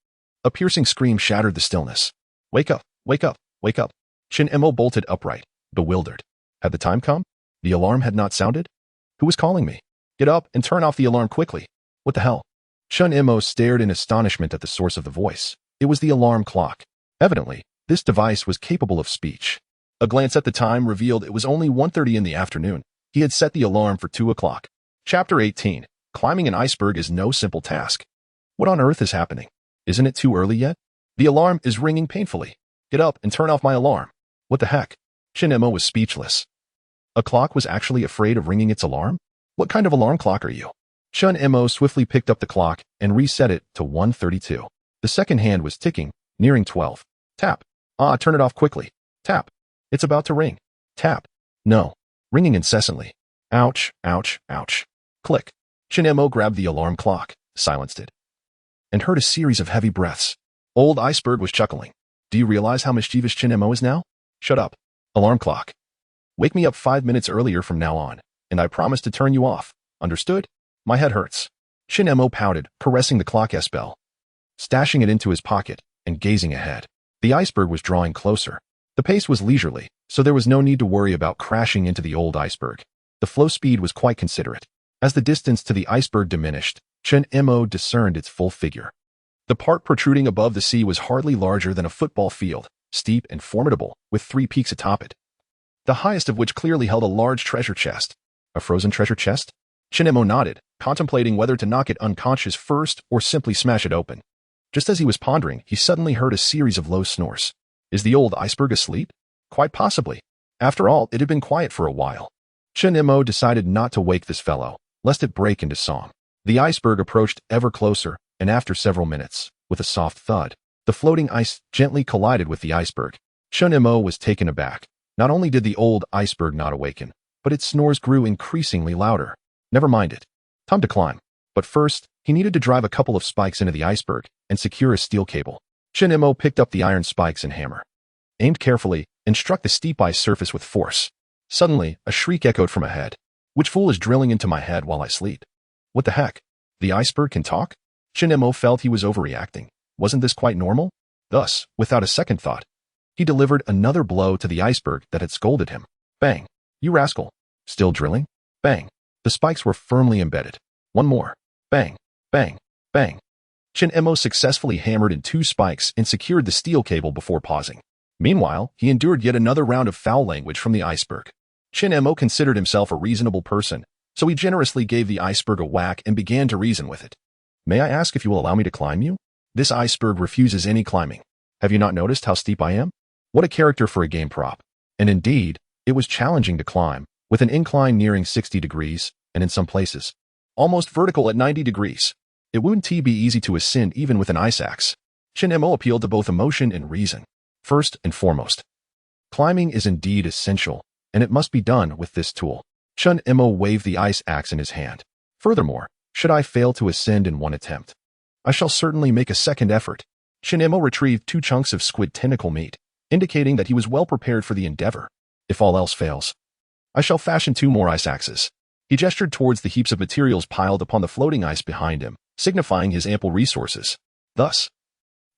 a piercing scream shattered the stillness. Wake up, wake up, wake up. Shin-emo bolted upright, bewildered. Had the time come? The alarm had not sounded? Who was calling me? Get up and turn off the alarm quickly. What the hell? Chun Imo stared in astonishment at the source of the voice. It was the alarm clock. Evidently, this device was capable of speech. A glance at the time revealed it was only 1:30 in the afternoon. He had set the alarm for 2 o'clock. Chapter 18. Climbing an iceberg is no simple task. What on earth is happening? Isn't it too early yet? The alarm is ringing painfully. Get up and turn off my alarm. What the heck? Chun Imo was speechless. A clock was actually afraid of ringing its alarm? What kind of alarm clock are you? Chun Imo swiftly picked up the clock and reset it to 1:32. The second hand was ticking, nearing 12. Tap. Ah, turn it off quickly. Tap. It's about to ring. Tap. No. Ringing incessantly. Ouch, ouch, ouch. Click. Chun Imo grabbed the alarm clock, silenced it, and heard a series of heavy breaths. Old Iceberg was chuckling. Do you realize how mischievous Chun Imo is now? Shut up. Alarm clock. Wake me up 5 minutes earlier from now on, and I promise to turn you off. Understood? My head hurts. Chun Imo pouted, caressing the clock bell, stashing it into his pocket, and gazing ahead. The iceberg was drawing closer. The pace was leisurely, so there was no need to worry about crashing into the old iceberg. The flow speed was quite considerate. As the distance to the iceberg diminished, Chun Imo discerned its full figure. The part protruding above the sea was hardly larger than a football field, steep and formidable, with 3 peaks atop it, the highest of which clearly held a large treasure chest. A frozen treasure chest? Chun Imo nodded, contemplating whether to knock it unconscious first or simply smash it open. Just as he was pondering, he suddenly heard a series of low snores. Is the old iceberg asleep? Quite possibly. After all, it had been quiet for a while. Chun Imo decided not to wake this fellow, lest it break into song. The iceberg approached ever closer, and after several minutes, with a soft thud, the floating ice gently collided with the iceberg. Chun Imo was taken aback. Not only did the old iceberg not awaken, but its snores grew increasingly louder. Never mind it. Time to climb. But first, he needed to drive a couple of spikes into the iceberg and secure a steel cable. Chun Imo picked up the iron spikes and hammer, aimed carefully, and struck the steep ice surface with force. Suddenly, a shriek echoed from ahead. Which fool is drilling into my head while I sleep? What the heck? The iceberg can talk? Chun Imo felt he was overreacting. Wasn't this quite normal? Thus, without a second thought, he delivered another blow to the iceberg that had scolded him. Bang! You rascal! Still drilling? Bang! The spikes were firmly embedded. One more. Bang! Bang! Bang! Chun Imo successfully hammered in 2 spikes and secured the steel cable before pausing. Meanwhile, he endured yet another round of foul language from the iceberg. Chun Imo considered himself a reasonable person, so he generously gave the iceberg a whack and began to reason with it. May I ask if you will allow me to climb you? This iceberg refuses any climbing. Have you not noticed how steep I am? What a character for a game prop. And indeed, it was challenging to climb, with an incline nearing 60 degrees, and in some places, almost vertical at 90 degrees. It wouldn't be easy to ascend even with an ice axe. Chun Imo appealed to both emotion and reason. First and foremost, climbing is indeed essential, and it must be done with this tool. Chun Imo waved the ice axe in his hand. Furthermore, should I fail to ascend in one attempt, I shall certainly make a second effort. Chun Imo retrieved 2 chunks of squid tentacle meat, indicating that he was well prepared for the endeavor. If all else fails, I shall fashion 2 more ice axes. He gestured towards the heaps of materials piled upon the floating ice behind him, signifying his ample resources. Thus,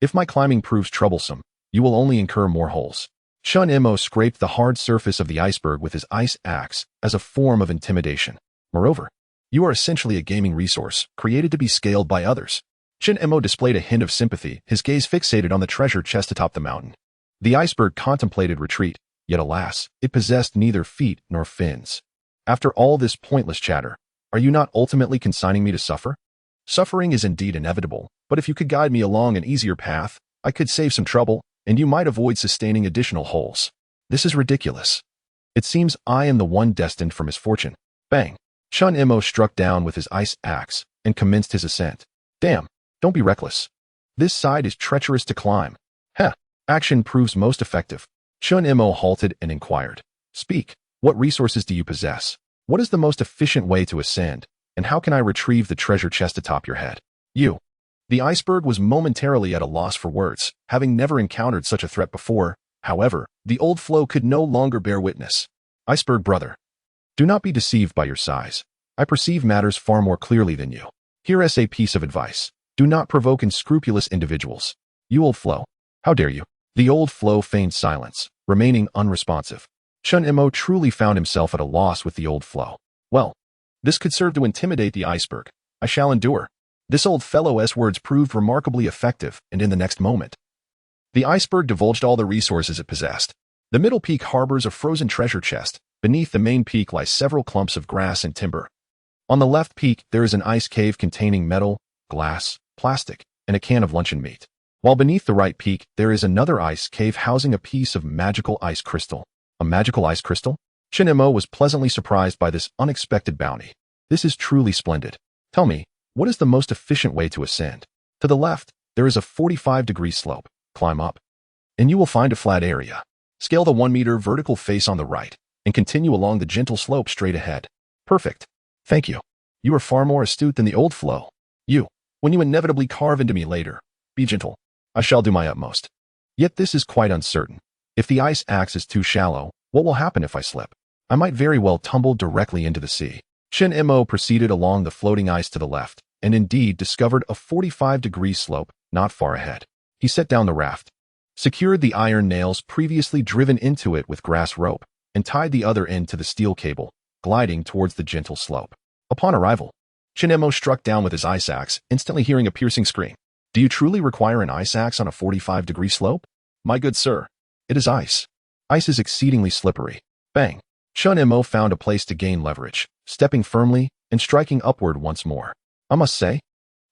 if my climbing proves troublesome, you will only incur more holes. Chun Imo scraped the hard surface of the iceberg with his ice axe as a form of intimidation. Moreover, you are essentially a gaming resource, created to be scaled by others. Chun Imo displayed a hint of sympathy, his gaze fixated on the treasure chest atop the mountain. The iceberg contemplated retreat, yet alas, it possessed neither feet nor fins. After all this pointless chatter, are you not ultimately consigning me to suffer? Suffering is indeed inevitable, but if you could guide me along an easier path, I could save some trouble, and you might avoid sustaining additional holes. This is ridiculous. It seems I am the one destined for misfortune. Bang! Chun Imo struck down with his ice axe and commenced his ascent. Damn, don't be reckless. This side is treacherous to climb. Heh, action proves most effective. Chun Imo halted and inquired. Speak, what resources do you possess? What is the most efficient way to ascend? And how can I retrieve the treasure chest atop your head? You. The iceberg was momentarily at a loss for words, having never encountered such a threat before. However, the old floe could no longer bear witness. Iceberg brother, do not be deceived by your size. I perceive matters far more clearly than you. Here is a piece of advice. Do not provoke unscrupulous individuals. You old floe. How dare you? The old floe feigned silence, remaining unresponsive. Chun Imo truly found himself at a loss with the old floe. Well, this could serve to intimidate the iceberg. I shall endure. This old fellow's words proved remarkably effective, and in the next moment, the iceberg divulged all the resources it possessed. The middle peak harbors a frozen treasure chest. Beneath the main peak lie several clumps of grass and timber. On the left peak, there is an ice cave containing metal, glass, plastic, and a can of luncheon meat. While beneath the right peak, there is another ice cave housing a piece of magical ice crystal. A magical ice crystal? Shin-mo was pleasantly surprised by this unexpected bounty. This is truly splendid. Tell me, what is the most efficient way to ascend? To the left, there is a 45-degree slope. Climb up, and you will find a flat area. Scale the 1-meter vertical face on the right, and continue along the gentle slope straight ahead. Perfect. Thank you. You are far more astute than the old floe. When you inevitably carve into me later, be gentle. I shall do my utmost. Yet this is quite uncertain. If the ice acts as too shallow, what will happen if I slip? I might very well tumble directly into the sea. Shin-mo proceeded along the floating ice to the left, and indeed discovered a 45-degree slope not far ahead. He set down the raft, secured the iron nails previously driven into it with grass rope, and tied the other end to the steel cable, gliding towards the gentle slope. Upon arrival, Shin-mo struck down with his ice axe, instantly hearing a piercing scream. Do you truly require an ice axe on a 45-degree slope? My good sir, it is ice. Ice is exceedingly slippery. Bang! Shin-mo found a place to gain leverage, stepping firmly and striking upward once more. I must say,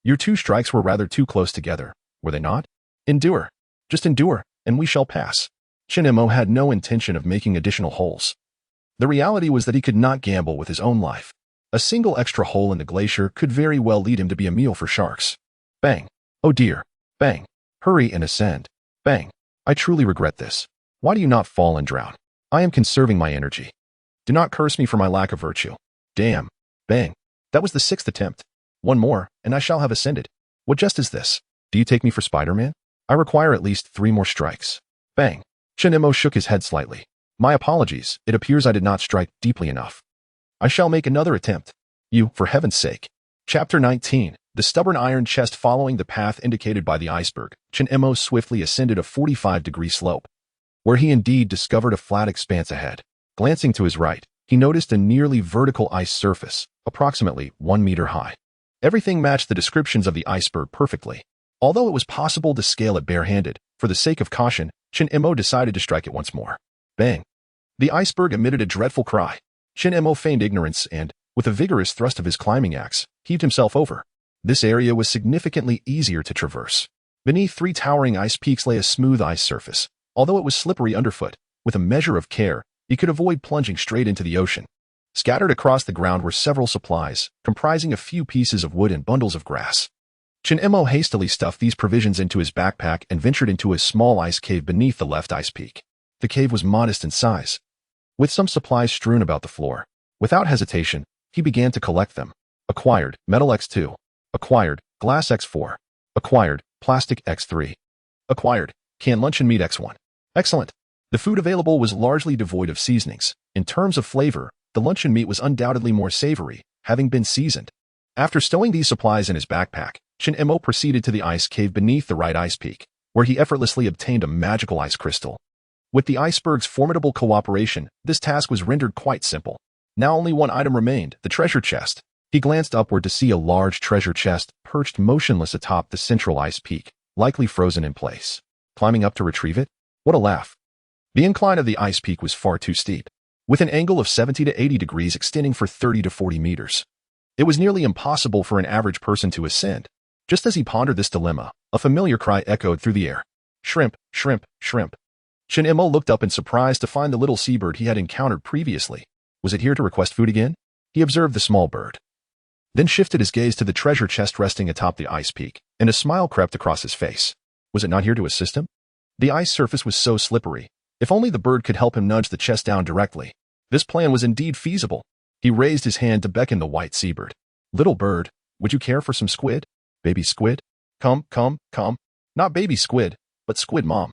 your two strikes were rather too close together, were they not? Endure. Just endure, and we shall pass. Shin-mo had no intention of making additional holes. The reality was that he could not gamble with his own life. A single extra hole in the glacier could very well lead him to be a meal for sharks. Bang. Oh dear. Bang. Hurry and ascend. Bang. I truly regret this. Why do you not fall and drown? I am conserving my energy. Do not curse me for my lack of virtue. Damn. Bang. That was the 6th attempt. One more, and I shall have ascended. What jest is this? Do you take me for Spider-Man? I require at least 3 more strikes. Bang. Shin-mo shook his head slightly. My apologies. It appears I did not strike deeply enough. I shall make another attempt. You, for heaven's sake. Chapter 19. The stubborn iron chest. Following the path indicated by the iceberg, Shin-mo swiftly ascended a 45-degree slope, where he indeed discovered a flat expanse ahead. Glancing to his right, he noticed a nearly vertical ice surface, approximately 1 meter high. Everything matched the descriptions of the iceberg perfectly. Although it was possible to scale it barehanded, for the sake of caution, Shin-mo decided to strike it once more. Bang! The iceberg emitted a dreadful cry. Shin-mo feigned ignorance and, with a vigorous thrust of his climbing axe, heaved himself over. This area was significantly easier to traverse. Beneath 3 towering ice peaks lay a smooth ice surface. Although it was slippery underfoot, with a measure of care, he could avoid plunging straight into the ocean. Scattered across the ground were several supplies, comprising a few pieces of wood and bundles of grass. Shin-mo hastily stuffed these provisions into his backpack and ventured into a small ice cave beneath the left ice peak. The cave was modest in size, with some supplies strewn about the floor. Without hesitation, he began to collect them. Acquired, metal X2. Acquired, glass X4. Acquired, plastic X3. Acquired, canned luncheon meat X1. Excellent. The food available was largely devoid of seasonings. In terms of flavor, the luncheon meat was undoubtedly more savory, having been seasoned. After stowing these supplies in his backpack, Shin-mo proceeded to the ice cave beneath the right ice peak, where he effortlessly obtained a magical ice crystal. With the iceberg's formidable cooperation, this task was rendered quite simple. Now only one item remained, the treasure chest. He glanced upward to see a large treasure chest perched motionless atop the central ice peak, likely frozen in place. Climbing up to retrieve it? What a laugh. The incline of the ice peak was far too steep, with an angle of 70 to 80 degrees extending for 30 to 40 meters. It was nearly impossible for an average person to ascend. Just as he pondered this dilemma, a familiar cry echoed through the air. Shrimp, shrimp, shrimp. Shin-mo looked up in surprise to find the little seabird he had encountered previously. Was it here to request food again? He observed the small bird, then shifted his gaze to the treasure chest resting atop the ice peak, and a smile crept across his face. Was it not here to assist him? The ice surface was so slippery. If only the bird could help him nudge the chest down directly. This plan was indeed feasible. He raised his hand to beckon the white seabird. Little bird, would you care for some squid? Baby squid? Come, come, come. Not baby squid, but squid mom.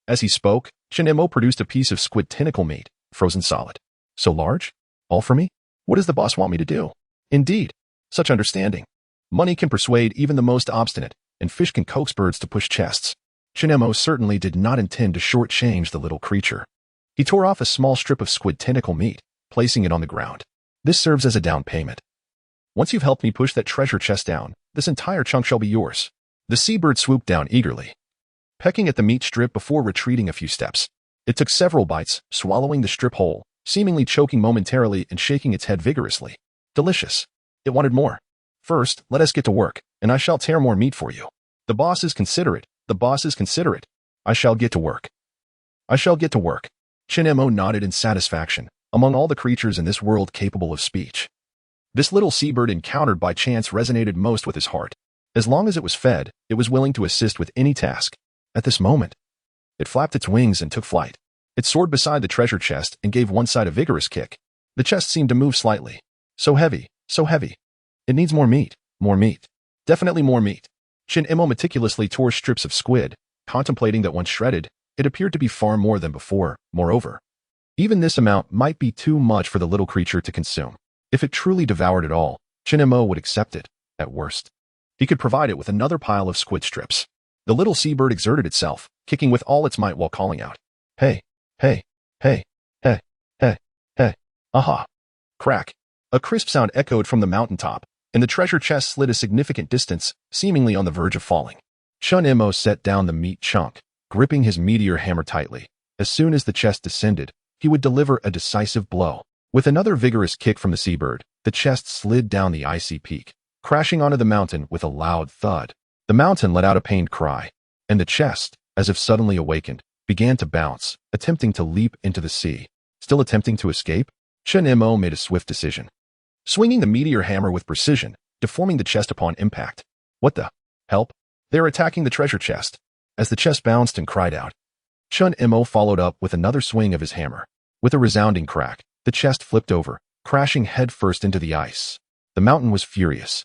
As he spoke, Shin-mo produced a piece of squid tentacle meat, frozen solid. So large? All for me? What does the boss want me to do? Indeed, such understanding. Money can persuade even the most obstinate, and fish can coax birds to push chests. Shin-mo certainly did not intend to shortchange the little creature. He tore off a small strip of squid tentacle meat, placing it on the ground. This serves as a down payment. Once you've helped me push that treasure chest down, this entire chunk shall be yours. The seabird swooped down eagerly, pecking at the meat strip before retreating a few steps. It took several bites, swallowing the strip whole, seemingly choking momentarily and shaking its head vigorously. Delicious. It wanted more. First, let us get to work, and I shall tear more meat for you. The boss is considerate. The boss is considerate. I shall get to work. I shall get to work. Chin-mo nodded in satisfaction, among all the creatures in this world capable of speech. This little seabird encountered by chance resonated most with his heart. As long as it was fed, it was willing to assist with any task. At this moment, it flapped its wings and took flight. It soared beside the treasure chest and gave one side a vigorous kick. The chest seemed to move slightly. So heavy, so heavy. It needs more meat, more meat. Definitely more meat. Chin-mo meticulously tore strips of squid, contemplating that once shredded, it appeared to be far more than before. Moreover, even this amount might be too much for the little creature to consume. If it truly devoured it all, Chin-mo would accept it, at worst. He could provide it with another pile of squid strips. The little seabird exerted itself, kicking with all its might while calling out, "Hey, hey, hey, hey, hey, hey, aha." Crack. A crisp sound echoed from the mountaintop, and the treasure chest slid a significant distance, seemingly on the verge of falling. Chin-mo set down the meat chunk, gripping his meteor hammer tightly. As soon as the chest descended, he would deliver a decisive blow. With another vigorous kick from the seabird, the chest slid down the icy peak, crashing onto the mountain with a loud thud. The mountain let out a pained cry, and the chest, as if suddenly awakened, began to bounce, attempting to leap into the sea. Still attempting to escape? Chin-mo made a swift decision, swinging the meteor hammer with precision, deforming the chest upon impact. What the? Help! They're attacking the treasure chest. As the chest bounced and cried out, Chin-mo followed up with another swing of his hammer. With a resounding crack, the chest flipped over, crashing headfirst into the ice. The mountain was furious.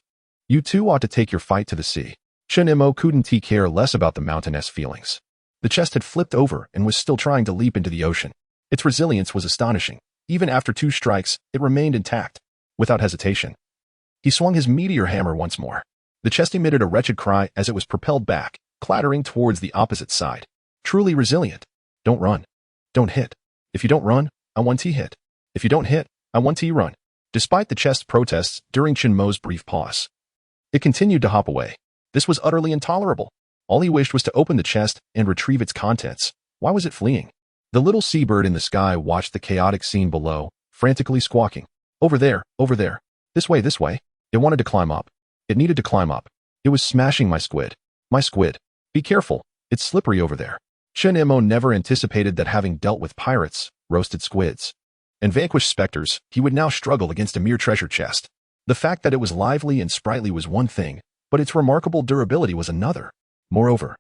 You two ought to take your fight to the sea. Chin-mo couldn't care less about the mountain's feelings. The chest had flipped over and was still trying to leap into the ocean. Its resilience was astonishing. Even after 2 strikes, it remained intact. Without hesitation, he swung his meteor hammer once more. The chest emitted a wretched cry as it was propelled back, clattering towards the opposite side. Truly resilient. Don't run. Don't hit. If you don't run, I want to hit. If you don't hit, I want to run. Despite the chest's protests during Chin-mo's brief pause, it continued to hop away. This was utterly intolerable. All he wished was to open the chest and retrieve its contents. Why was it fleeing? The little seabird in the sky watched the chaotic scene below, frantically squawking. Over there, over there. This way, this way. It wanted to climb up. It needed to climb up. It was smashing my squid. My squid. Be careful. It's slippery over there. Chin-mo never anticipated that having dealt with pirates, roasted squids, and vanquished specters, he would now struggle against a mere treasure chest. The fact that it was lively and sprightly was one thing, but its remarkable durability was another. Moreover,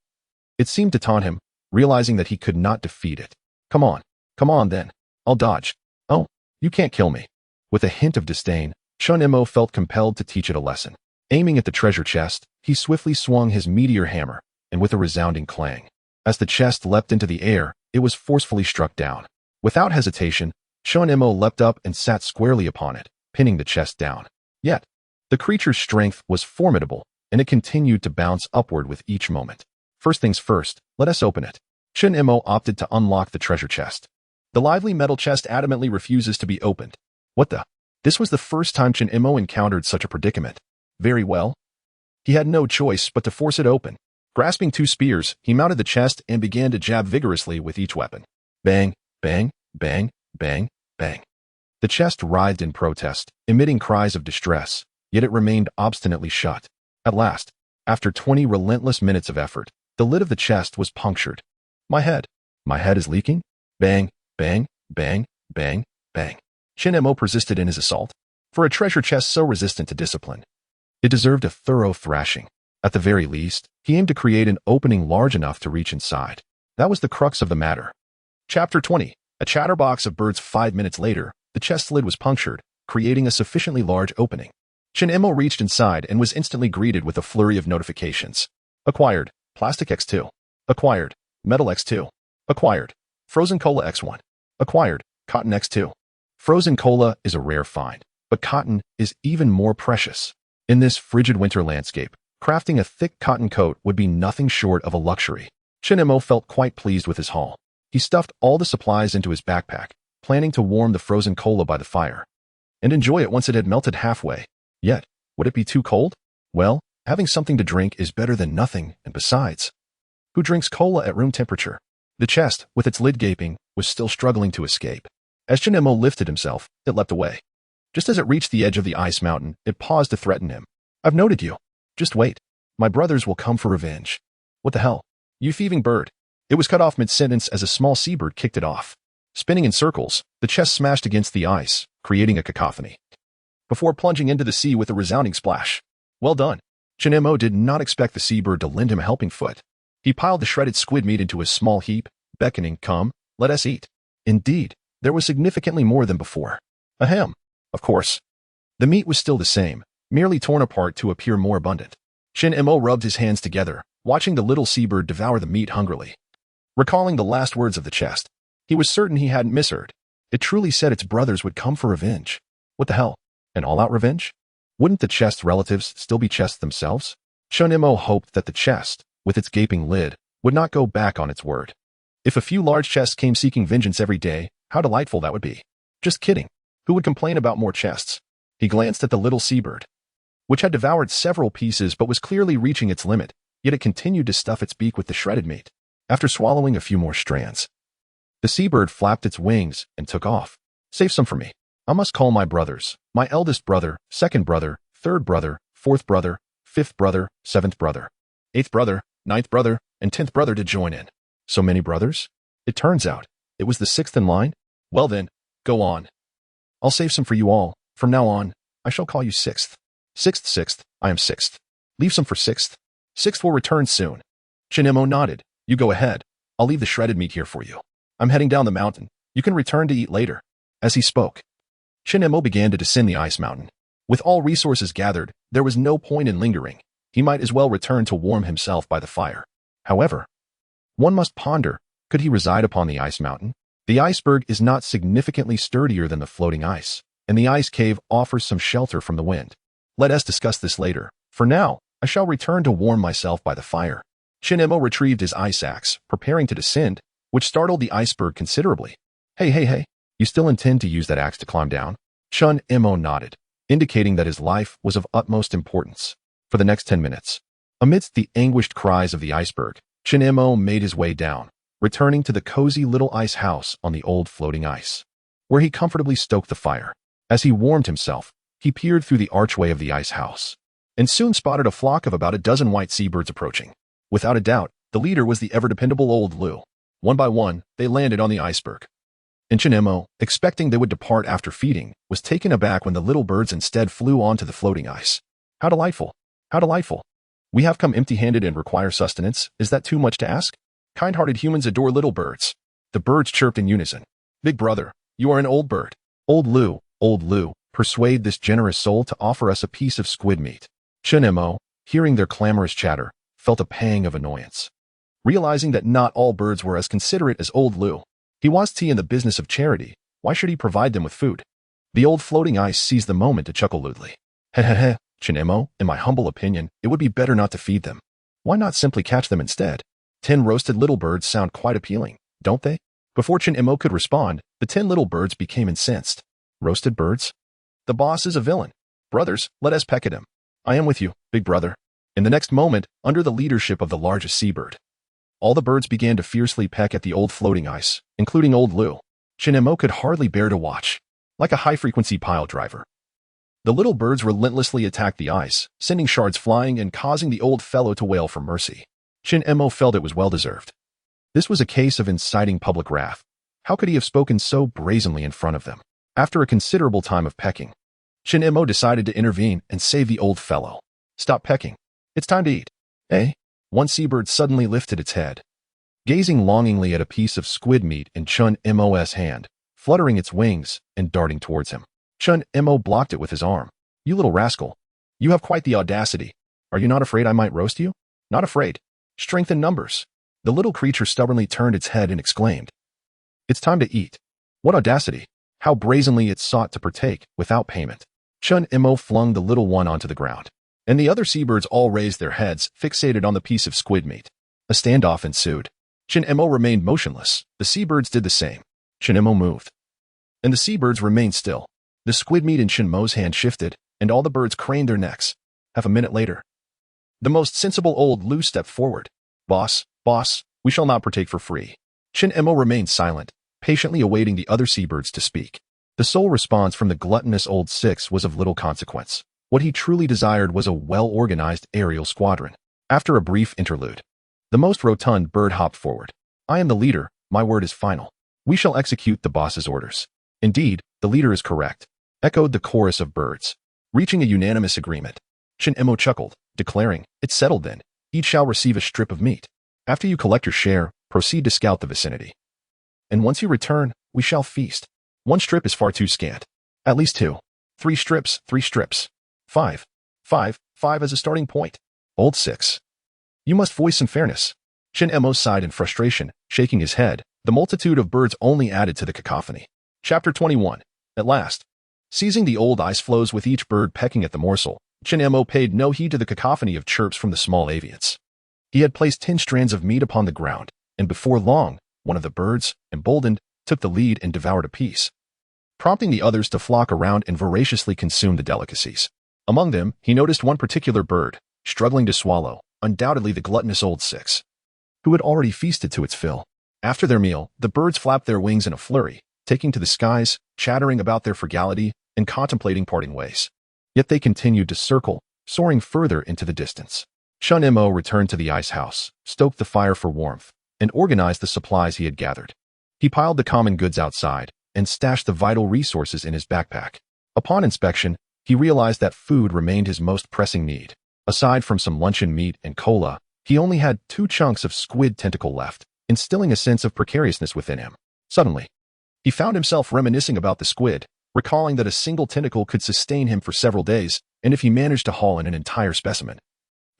it seemed to taunt him, realizing that he could not defeat it. Come on then. I'll dodge. Oh, you can't kill me. With a hint of disdain, Chin-mo felt compelled to teach it a lesson. Aiming at the treasure chest, he swiftly swung his meteor hammer, and with a resounding clang, as the chest leapt into the air, it was forcefully struck down. Without hesitation, Chin-mo leapt up and sat squarely upon it, pinning the chest down. Yet, the creature's strength was formidable, and it continued to bounce upward with each moment. First things first, let us open it. Chin-mo opted to unlock the treasure chest. The lively metal chest adamantly refuses to be opened. What the? This was the first time Chin-mo encountered such a predicament. Very well. He had no choice but to force it open. Grasping 2 spears, he mounted the chest and began to jab vigorously with each weapon. Bang, bang, bang, bang, bang. The chest writhed in protest, emitting cries of distress, yet it remained obstinately shut. At last, after 20 relentless minutes of effort, the lid of the chest was punctured. My head is leaking? Bang, bang, bang, bang, bang. Chin-mo persisted in his assault. For a treasure chest so resistant to discipline, it deserved a thorough thrashing. At the very least, he aimed to create an opening large enough to reach inside. That was the crux of the matter. Chapter 20. A chatterbox of birds. 5 minutes later, the chest lid was punctured, creating a sufficiently large opening. Chin-mo reached inside and was instantly greeted with a flurry of notifications. Acquired. Plastic X2. Acquired. Metal X2. Acquired. Frozen Cola X1. Acquired. Cotton X2. Frozen cola is a rare find, but cotton is even more precious. In this frigid winter landscape, crafting a thick cotton coat would be nothing short of a luxury. Chin-mo felt quite pleased with his haul. He stuffed all the supplies into his backpack, planning to warm the frozen cola by the fire and enjoy it once it had melted halfway. Yet, Would it be too cold? Well, having something to drink is better than nothing, and besides, who drinks cola at room temperature? The chest, with its lid gaping, was still struggling to escape. As Shin lifted himself, it leapt away. Just as it reached the edge of the ice mountain, it paused to threaten him. I've noted you. Just wait. My brothers will come for revenge. What the hell? You thieving bird. It was cut off mid-sentence as a small seabird kicked it off. Spinning in circles, the chest smashed against the ice, creating a cacophony, before plunging into the sea with a resounding splash. Well done. Shin did not expect the seabird to lend him a helping foot. He piled the shredded squid meat into a small heap, beckoning, "Come, let us eat." Indeed, there was significantly more than before. Ahem. Of course. The meat was still the same, merely torn apart to appear more abundant. Shin rubbed his hands together, watching the little seabird devour the meat hungrily. Recalling the last words of the chest, he was certain he hadn't misheard. It truly said its brothers would come for revenge. What the hell? An all-out revenge? Wouldn't the chest's relatives still be chests themselves? Shin hoped that the chest, with its gaping lid, would not go back on its word. If a few large chests came seeking vengeance every day, how delightful that would be. Just kidding. Who would complain about more chests? He glanced at the little seabird, which had devoured several pieces but was clearly reaching its limit, yet it continued to stuff its beak with the shredded meat. After swallowing a few more strands, the seabird flapped its wings and took off. Save some for me. I must call my brothers, my eldest brother, second brother, third brother, fourth brother, fifth brother, seventh brother, eighth brother, ninth brother, and 10th brother to join in. So many brothers? It turns out, it was the 6th in line? Well then, go on. I'll save some for you all. From now on, I shall call you 6th. 6th, I am 6th. Leave some for 6th. 6th will return soon. Shin nodded. You go ahead. I'll leave the shredded meat here for you. I'm heading down the mountain. You can return to eat later. As he spoke, Shin began to descend the ice mountain. With all resources gathered, there was no point in lingering. He might as well return to warm himself by the fire. However, one must ponder, could he reside upon the ice mountain? The iceberg is not significantly sturdier than the floating ice, and the ice cave offers some shelter from the wind. Let us discuss this later. For now, I shall return to warm myself by the fire. Shin retrieved his ice axe, preparing to descend, which startled the iceberg considerably. Hey, you still intend to use that axe to climb down? Shin nodded, indicating that his life was of utmost importance. For the next 10 minutes, amidst the anguished cries of the iceberg, Shin made his way down, returning to the cozy little ice house on the old floating ice, where he comfortably stoked the fire. As he warmed himself, he peered through the archway of the ice house, and soon spotted a flock of about a dozen white seabirds approaching. Without a doubt, the leader was the ever-dependable old Lou. One by one, they landed on the iceberg. And Shin, expecting they would depart after feeding, was taken aback when the little birds instead flew onto the floating ice. How delightful! How delightful! We have come empty-handed and require sustenance. Is that too much to ask? Kind-hearted humans adore little birds. The birds chirped in unison. Big brother, you are an old bird. Old Lou, persuade this generous soul to offer us a piece of squid meat. Shin, hearing their clamorous chatter, felt a pang of annoyance. Realizing that not all birds were as considerate as old Lou, he was in the business of charity. Why should he provide them with food? The old floating ice seized the moment to chuckle lewdly. Heh, Shin, in my humble opinion, it would be better not to feed them. Why not simply catch them instead? 10 roasted little birds sound quite appealing, don't they? Before Shin could respond, the 10 little birds became incensed. Roasted birds? The boss is a villain. Brothers, let us peck at him. I am with you, big brother. In the next moment, under the leadership of the largest seabird, all the birds began to fiercely peck at the old floating ice, including old Lou. Shin could hardly bear to watch. Like a high-frequency pile driver, the little birds relentlessly attacked the ice, sending shards flying and causing the old fellow to wail for mercy. Shin felt it was well-deserved. This was a case of inciting public wrath. How could he have spoken so brazenly in front of them? After a considerable time of pecking, Shin decided to intervene and save the old fellow. Stop pecking. It's time to eat. Eh? One seabird suddenly lifted its head, gazing longingly at a piece of squid meat in Shin Mo's hand, fluttering its wings and darting towards him. Shin blocked it with his arm. You little rascal. You have quite the audacity. Are you not afraid I might roast you? Not afraid. Strength in numbers. The little creature stubbornly turned its head and exclaimed, It's time to eat. What audacity. How brazenly it sought to partake without payment. Shin flung the little one onto the ground, and the other seabirds all raised their heads, fixated on the piece of squid meat. A standoff ensued. Shin remained motionless. The seabirds did the same. Shin moved, and the seabirds remained still. The squid meat in Shin Mo's hand shifted, and all the birds craned their necks. Half a minute later, the most sensible old Lu stepped forward. Boss, we shall not partake for free. Chin Emo remained silent, patiently awaiting the other seabirds to speak. The sole response from the gluttonous old six was of little consequence. What he truly desired was a well-organized aerial squadron. After a brief interlude, the most rotund bird hopped forward. I am the leader, my word is final. We shall execute the boss's orders. Indeed, the leader is correct, echoed the chorus of birds, reaching a unanimous agreement. Chin Emo chuckled, declaring, it's settled then. Each shall receive a strip of meat. After you collect your share, proceed to scout the vicinity. And once you return, we shall feast. 1 strip is far too scant. At least 2. 3 strips, 3 strips. 5 as a starting point. Old 6. You must voice some fairness. Chin Emo sighed in frustration, shaking his head. The multitude of birds only added to the cacophony. Chapter 21. At last. Seizing the old ice floes with each bird pecking at the morsel, Chin Emo paid no heed to the cacophony of chirps from the small avians. He had placed 10 strands of meat upon the ground, and before long, one of the birds, emboldened, took the lead and devoured a piece, prompting the others to flock around and voraciously consume the delicacies. Among them, he noticed one particular bird, struggling to swallow, undoubtedly the gluttonous old 6, who had already feasted to its fill. After their meal, the birds flapped their wings in a flurry, taking to the skies, chattering about their frugality, and contemplating parting ways. Yet they continued to circle, soaring further into the distance. Chun Mo returned to the ice house, stoked the fire for warmth, and organized the supplies he had gathered. He piled the common goods outside and stashed the vital resources in his backpack. Upon inspection, he realized that food remained his most pressing need. Aside from some luncheon meat and cola, he only had 2 chunks of squid tentacle left, instilling a sense of precariousness within him. Suddenly, he found himself reminiscing about the squid, recalling that a single tentacle could sustain him for several days, and if he managed to haul in an entire specimen,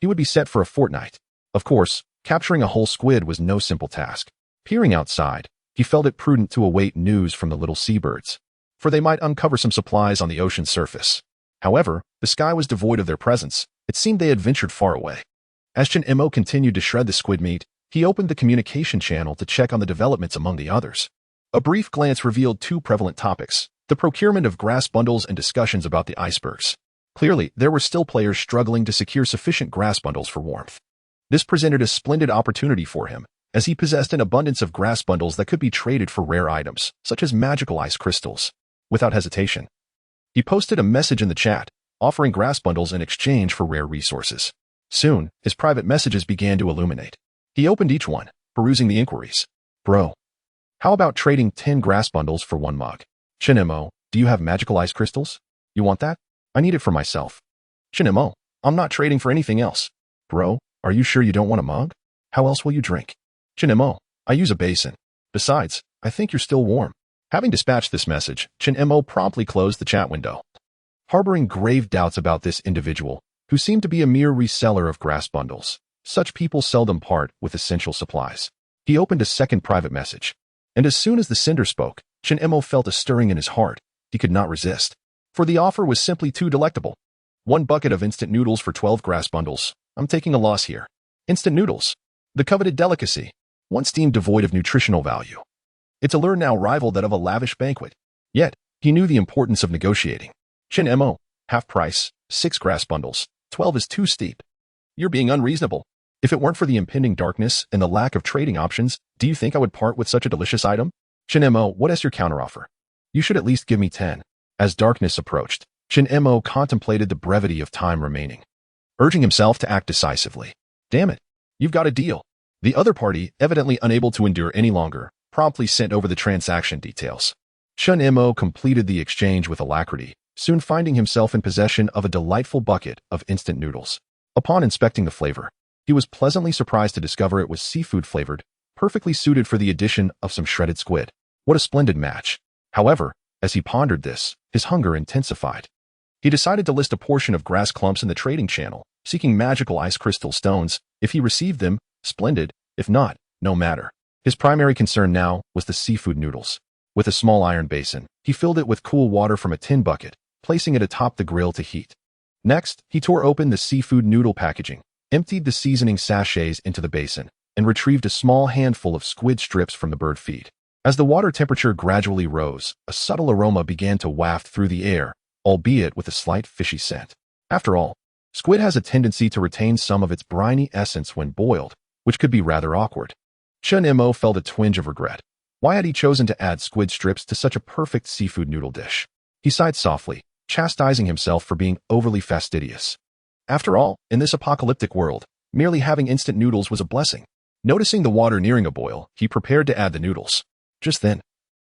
he would be set for a fortnight. Of course, capturing a whole squid was no simple task. Peering outside, he felt it prudent to await news from the little seabirds, for they might uncover some supplies on the ocean's surface. However, the sky was devoid of their presence. It seemed they had ventured far away. As Chin Mo continued to shred the squid meat, he opened the communication channel to check on the developments among the others. A brief glance revealed 2 prevalent topics: the procurement of grass bundles and discussions about the icebergs. Clearly, there were still players struggling to secure sufficient grass bundles for warmth. This presented a splendid opportunity for him, as he possessed an abundance of grass bundles that could be traded for rare items, such as magical ice crystals. Without hesitation, he posted a message in the chat, offering grass bundles in exchange for rare resources. Soon, his private messages began to illuminate. He opened each one, perusing the inquiries. Bro, how about trading 10 grass bundles for 1 mug? Chinemo, do you have magical ice crystals? You want that? I need it for myself. Chinemo, I'm not trading for anything else. Bro, are you sure you don't want a mug? How else will you drink? Chinemo, I use a basin. Besides, I think you're still warm. Having dispatched this message, Chinemo promptly closed the chat window. Harboring grave doubts about this individual, who seemed to be a mere reseller of grass bundles, such people seldom part with essential supplies. He opened a second private message, and as soon as the sender spoke, Chinemo felt a stirring in his heart. He could not resist, for the offer was simply too delectable. 1 bucket of instant noodles for 12 grass bundles. I'm taking a loss here. Instant noodles, the coveted delicacy, once deemed devoid of nutritional value. Its allure now rivaled that of a lavish banquet. Yet, he knew the importance of negotiating. Chinemo, half price, 6 grass bundles. 12 is too steep. You're being unreasonable. If it weren't for the impending darkness and the lack of trading options, do you think I would part with such a delicious item? Chinemo, what is your counteroffer? You should at least give me 10. As darkness approached, Chinemo contemplated the brevity of time remaining, urging himself to act decisively. Damn it, you've got a deal. The other party, evidently unable to endure any longer, promptly sent over the transaction details. Chinemo completed the exchange with alacrity, soon finding himself in possession of a delightful bucket of instant noodles. Upon inspecting the flavor, he was pleasantly surprised to discover it was seafood-flavored, perfectly suited for the addition of some shredded squid. What a splendid match. However, as he pondered this, his hunger intensified. He decided to list a portion of grass clumps in the trading channel, seeking magical ice crystal stones. If he received them, splendid. If not, no matter. His primary concern now was the seafood noodles. With a small iron basin, he filled it with cool water from a tin bucket, placing it atop the grill to heat. Next, he tore open the seafood noodle packaging, emptied the seasoning sachets into the basin, and retrieved a small handful of squid strips from the bird feed. As the water temperature gradually rose, a subtle aroma began to waft through the air, albeit with a slight fishy scent. After all, squid has a tendency to retain some of its briny essence when boiled, which could be rather awkward. Chun Mo felt a twinge of regret. Why had he chosen to add squid strips to such a perfect seafood noodle dish? He sighed softly, chastising himself for being overly fastidious. After all, in this apocalyptic world, merely having instant noodles was a blessing. Noticing the water nearing a boil, he prepared to add the noodles. Just then,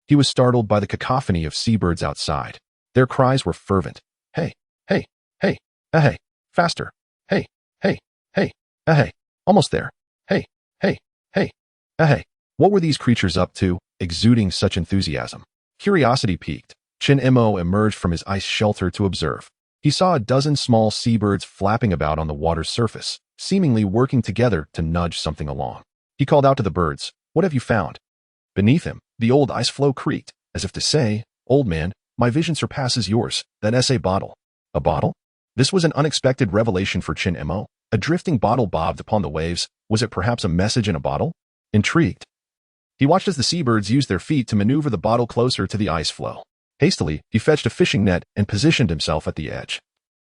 he was startled by the cacophony of seabirds outside. Their cries were fervent. Hey, hey, hey, hey, faster. Hey, hey, hey, hey, almost there. Hey, hey, hey, hey. What were these creatures up to, exuding such enthusiasm? Curiosity piqued. Chun Mo emerged from his ice shelter to observe. He saw a dozen small seabirds flapping about on the water's surface, seemingly working together to nudge something along. He called out to the birds, "What have you found?" Beneath him, the old ice floe creaked, as if to say, "Old man, my vision surpasses yours. That's a bottle." A bottle? This was an unexpected revelation for Chun Mo. A drifting bottle bobbed upon the waves. Was it perhaps a message in a bottle? Intrigued, he watched as the seabirds used their feet to maneuver the bottle closer to the ice floe. Hastily, he fetched a fishing net and positioned himself at the edge,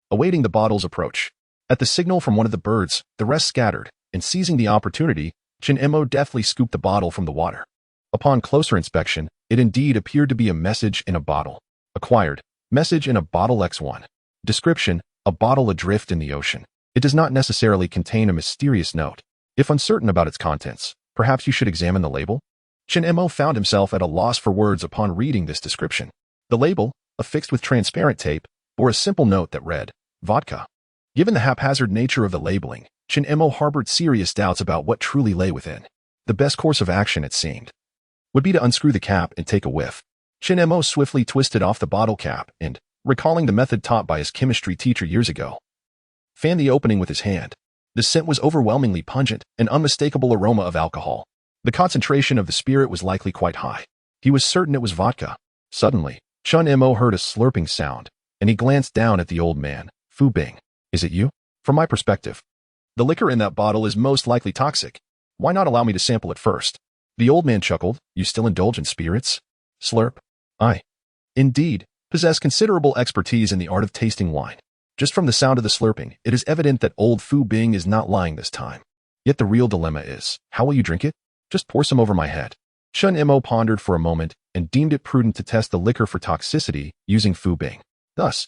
awaiting the bottle's approach. At the signal from one of the birds, the rest scattered, and seizing the opportunity, Chun Mo deftly scooped the bottle from the water. Upon closer inspection, it indeed appeared to be a message in a bottle. Acquired. Message in a bottle X1. Description: a bottle adrift in the ocean. It does not necessarily contain a mysterious note. If uncertain about its contents, perhaps you should examine the label? Chun Mo found himself at a loss for words upon reading this description. The label, affixed with transparent tape, bore a simple note that read, "Vodka." Given the haphazard nature of the labeling, Chun Mo harbored serious doubts about what truly lay within. The best course of action, it seemed, would be to unscrew the cap and take a whiff. Chun Mo swiftly twisted off the bottle cap and, recalling the method taught by his chemistry teacher years ago, fanned the opening with his hand. The scent was overwhelmingly pungent, an unmistakable aroma of alcohol. The concentration of the spirit was likely quite high. He was certain it was vodka. Suddenly, Chun Mo heard a slurping sound, and he glanced down at the old man. "Fu Bing, is it you?" "From my perspective, the liquor in that bottle is most likely toxic. Why not allow me to sample it first?" The old man chuckled. "You still indulge in spirits?" "Slurp. I, indeed, possess considerable expertise in the art of tasting wine. Just from the sound of the slurping, it is evident that old Fu Bing is not lying this time. Yet the real dilemma is, how will you drink it? Just pour some over my head." Chun Mo pondered for a moment and deemed it prudent to test the liquor for toxicity using Fu Bing. Thus,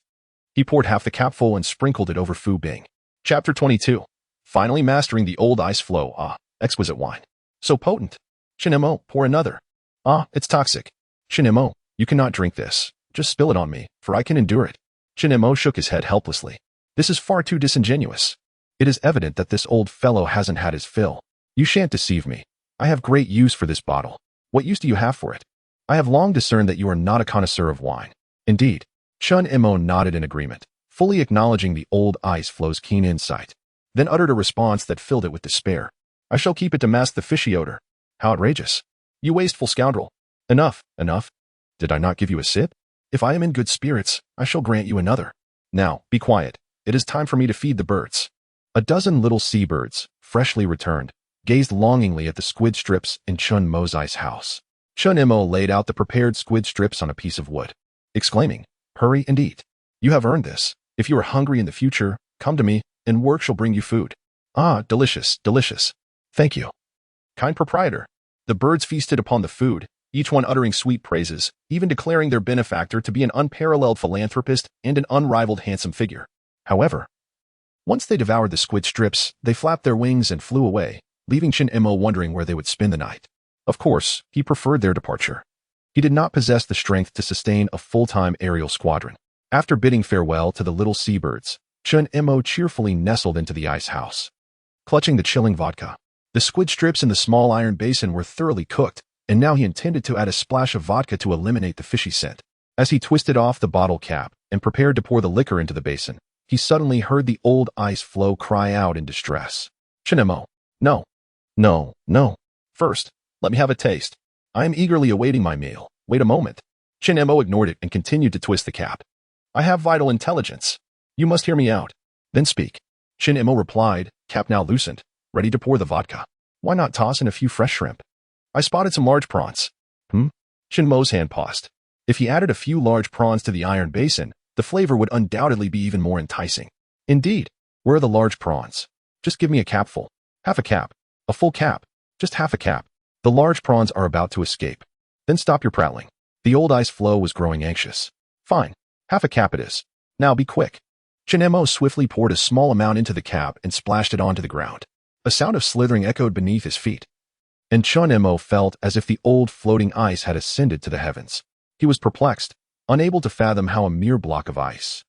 he poured half the capful and sprinkled it over Fu Bing. Chapter 22. Finally mastering the old ice floe. Ah, exquisite wine. So potent. Chun Mo, pour another. Ah, it's toxic. Chun Mo, you cannot drink this. Just spill it on me, for I can endure it. Chun Mo shook his head helplessly. This is far too disingenuous. It is evident that this old fellow hasn't had his fill. You shan't deceive me. I have great use for this bottle. What use do you have for it? I have long discerned that you are not a connoisseur of wine. Indeed. Chun Mo nodded in agreement, fully acknowledging the old ice floe's keen insight, then uttered a response that filled it with despair. "I shall keep it to mask the fishy odor." "How outrageous. You wasteful scoundrel. Enough, enough. Did I not give you a sip? If I am in good spirits, I shall grant you another. Now, be quiet. It is time for me to feed the birds." A dozen little seabirds, freshly returned, gazed longingly at the squid strips in Chun Mo's ice house. Chun Mo laid out the prepared squid strips on a piece of wood, exclaiming, "Hurry and eat. You have earned this. If you are hungry in the future, come to me, and work shall bring you food." "Ah, delicious, delicious. Thank you, kind proprietor." The birds feasted upon the food, each one uttering sweet praises, even declaring their benefactor to be an unparalleled philanthropist and an unrivaled handsome figure. However, once they devoured the squid strips, they flapped their wings and flew away, leaving Chun Mo wondering where they would spend the night. Of course, he preferred their departure. He did not possess the strength to sustain a full-time aerial squadron. After bidding farewell to the little seabirds, Chun Mo cheerfully nestled into the ice house, clutching the chilling vodka. The squid strips in the small iron basin were thoroughly cooked, and now he intended to add a splash of vodka to eliminate the fishy scent. As he twisted off the bottle cap and prepared to pour the liquor into the basin, he suddenly heard the old ice floe cry out in distress. "Chun Mo, no, no, no. First, let me have a taste. I am eagerly awaiting my meal. Wait a moment." Chun Mo ignored it and continued to twist the cap. "I have vital intelligence. You must hear me out. Then speak." Chun Mo replied, cap now loosened, ready to pour the vodka. "Why not toss in a few fresh shrimp? I spotted some large prawns." Chun Mo's hand paused. If he added a few large prawns to the iron basin, the flavor would undoubtedly be even more enticing. Indeed, where are the large prawns? Just give me a capful. Half a cap. A full cap. Just half a cap. The large prawns are about to escape. Then stop your prattling. The old ice floe was growing anxious. Fine. Half a cap it is. Now be quick. Chun-Mo swiftly poured a small amount into the cap and splashed it onto the ground. A sound of slithering echoed beneath his feet. And Chun-Mo felt as if the old floating ice had ascended to the heavens. He was perplexed, unable to fathom how a mere block of ice,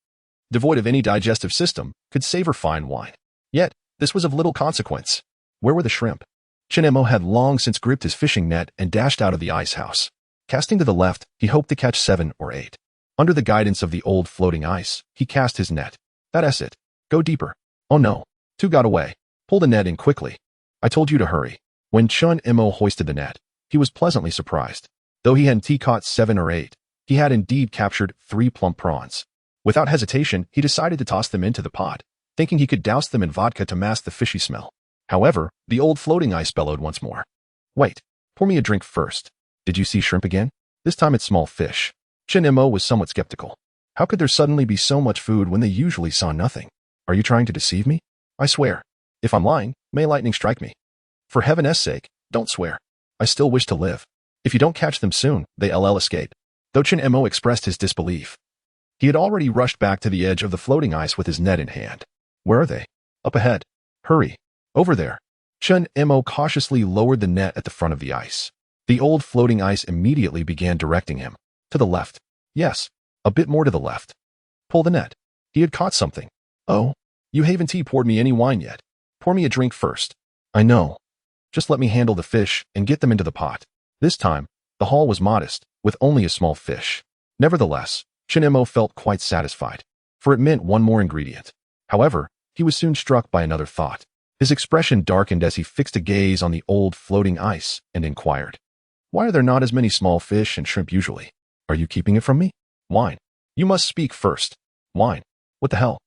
devoid of any digestive system, could savor fine wine. Yet, this was of little consequence. Where were the shrimp? Chun-Mo had long since gripped his fishing net and dashed out of the ice house. Casting to the left, he hoped to catch 7 or 8. Under the guidance of the old floating ice, he cast his net. That's it. Go deeper. Oh no. 2 got away. Pull the net in quickly. I told you to hurry. When Chun-Mo hoisted the net, he was pleasantly surprised. Though he hadn't caught 7 or 8, he had indeed captured 3 plump prawns. Without hesitation, he decided to toss them into the pot, thinking he could douse them in vodka to mask the fishy smell. However, the old floating ice bellowed once more. Wait, pour me a drink first. Did you see shrimp again? This time it's small fish. Chun-Mo was somewhat skeptical. How could there suddenly be so much food when they usually saw nothing? Are you trying to deceive me? I swear. If I'm lying, may lightning strike me. For heaven's sake, don't swear. I still wish to live. If you don't catch them soon, they'll escape. Though Chun-Mo expressed his disbelief, he had already rushed back to the edge of the floating ice with his net in hand. Where are they? Up ahead. Hurry. Over there. Chun-Mo cautiously lowered the net at the front of the ice. The old floating ice immediately began directing him. To the left. Yes. A bit more to the left. Pull the net. He had caught something. Oh. You haven't poured me any wine yet. Pour me a drink first. I know. Just let me handle the fish and get them into the pot. This time, the haul was modest, with only a small fish. Nevertheless, Chun-Mo felt quite satisfied, for it meant one more ingredient. However, he was soon struck by another thought. His expression darkened as he fixed a gaze on the old floating ice and inquired, why are there not as many small fish and shrimp usually? Are you keeping it from me? Wine. You must speak first. Wine. What the hell?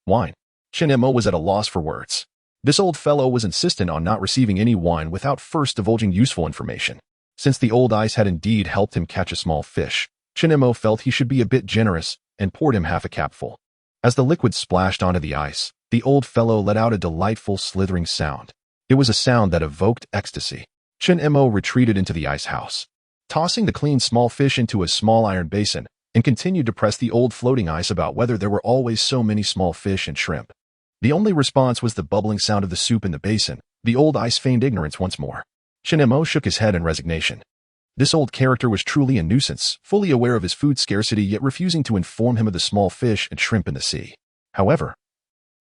Wine. Chun-Mo was at a loss for words. This old fellow was insistent on not receiving any wine without first divulging useful information. Since the old ice had indeed helped him catch a small fish, Chun-Mo felt he should be a bit generous and poured him half a capful. As the liquid splashed onto the ice, the old fellow let out a delightful slithering sound. It was a sound that evoked ecstasy. Chun-Mo retreated into the ice house, tossing the clean small fish into a small iron basin, and continued to press the old floating ice about whether there were always so many small fish and shrimp. The only response was the bubbling sound of the soup in the basin. The old ice feigned ignorance once more. Chun-Mo shook his head in resignation. This old character was truly a nuisance, fully aware of his food scarcity yet refusing to inform him of the small fish and shrimp in the sea. However,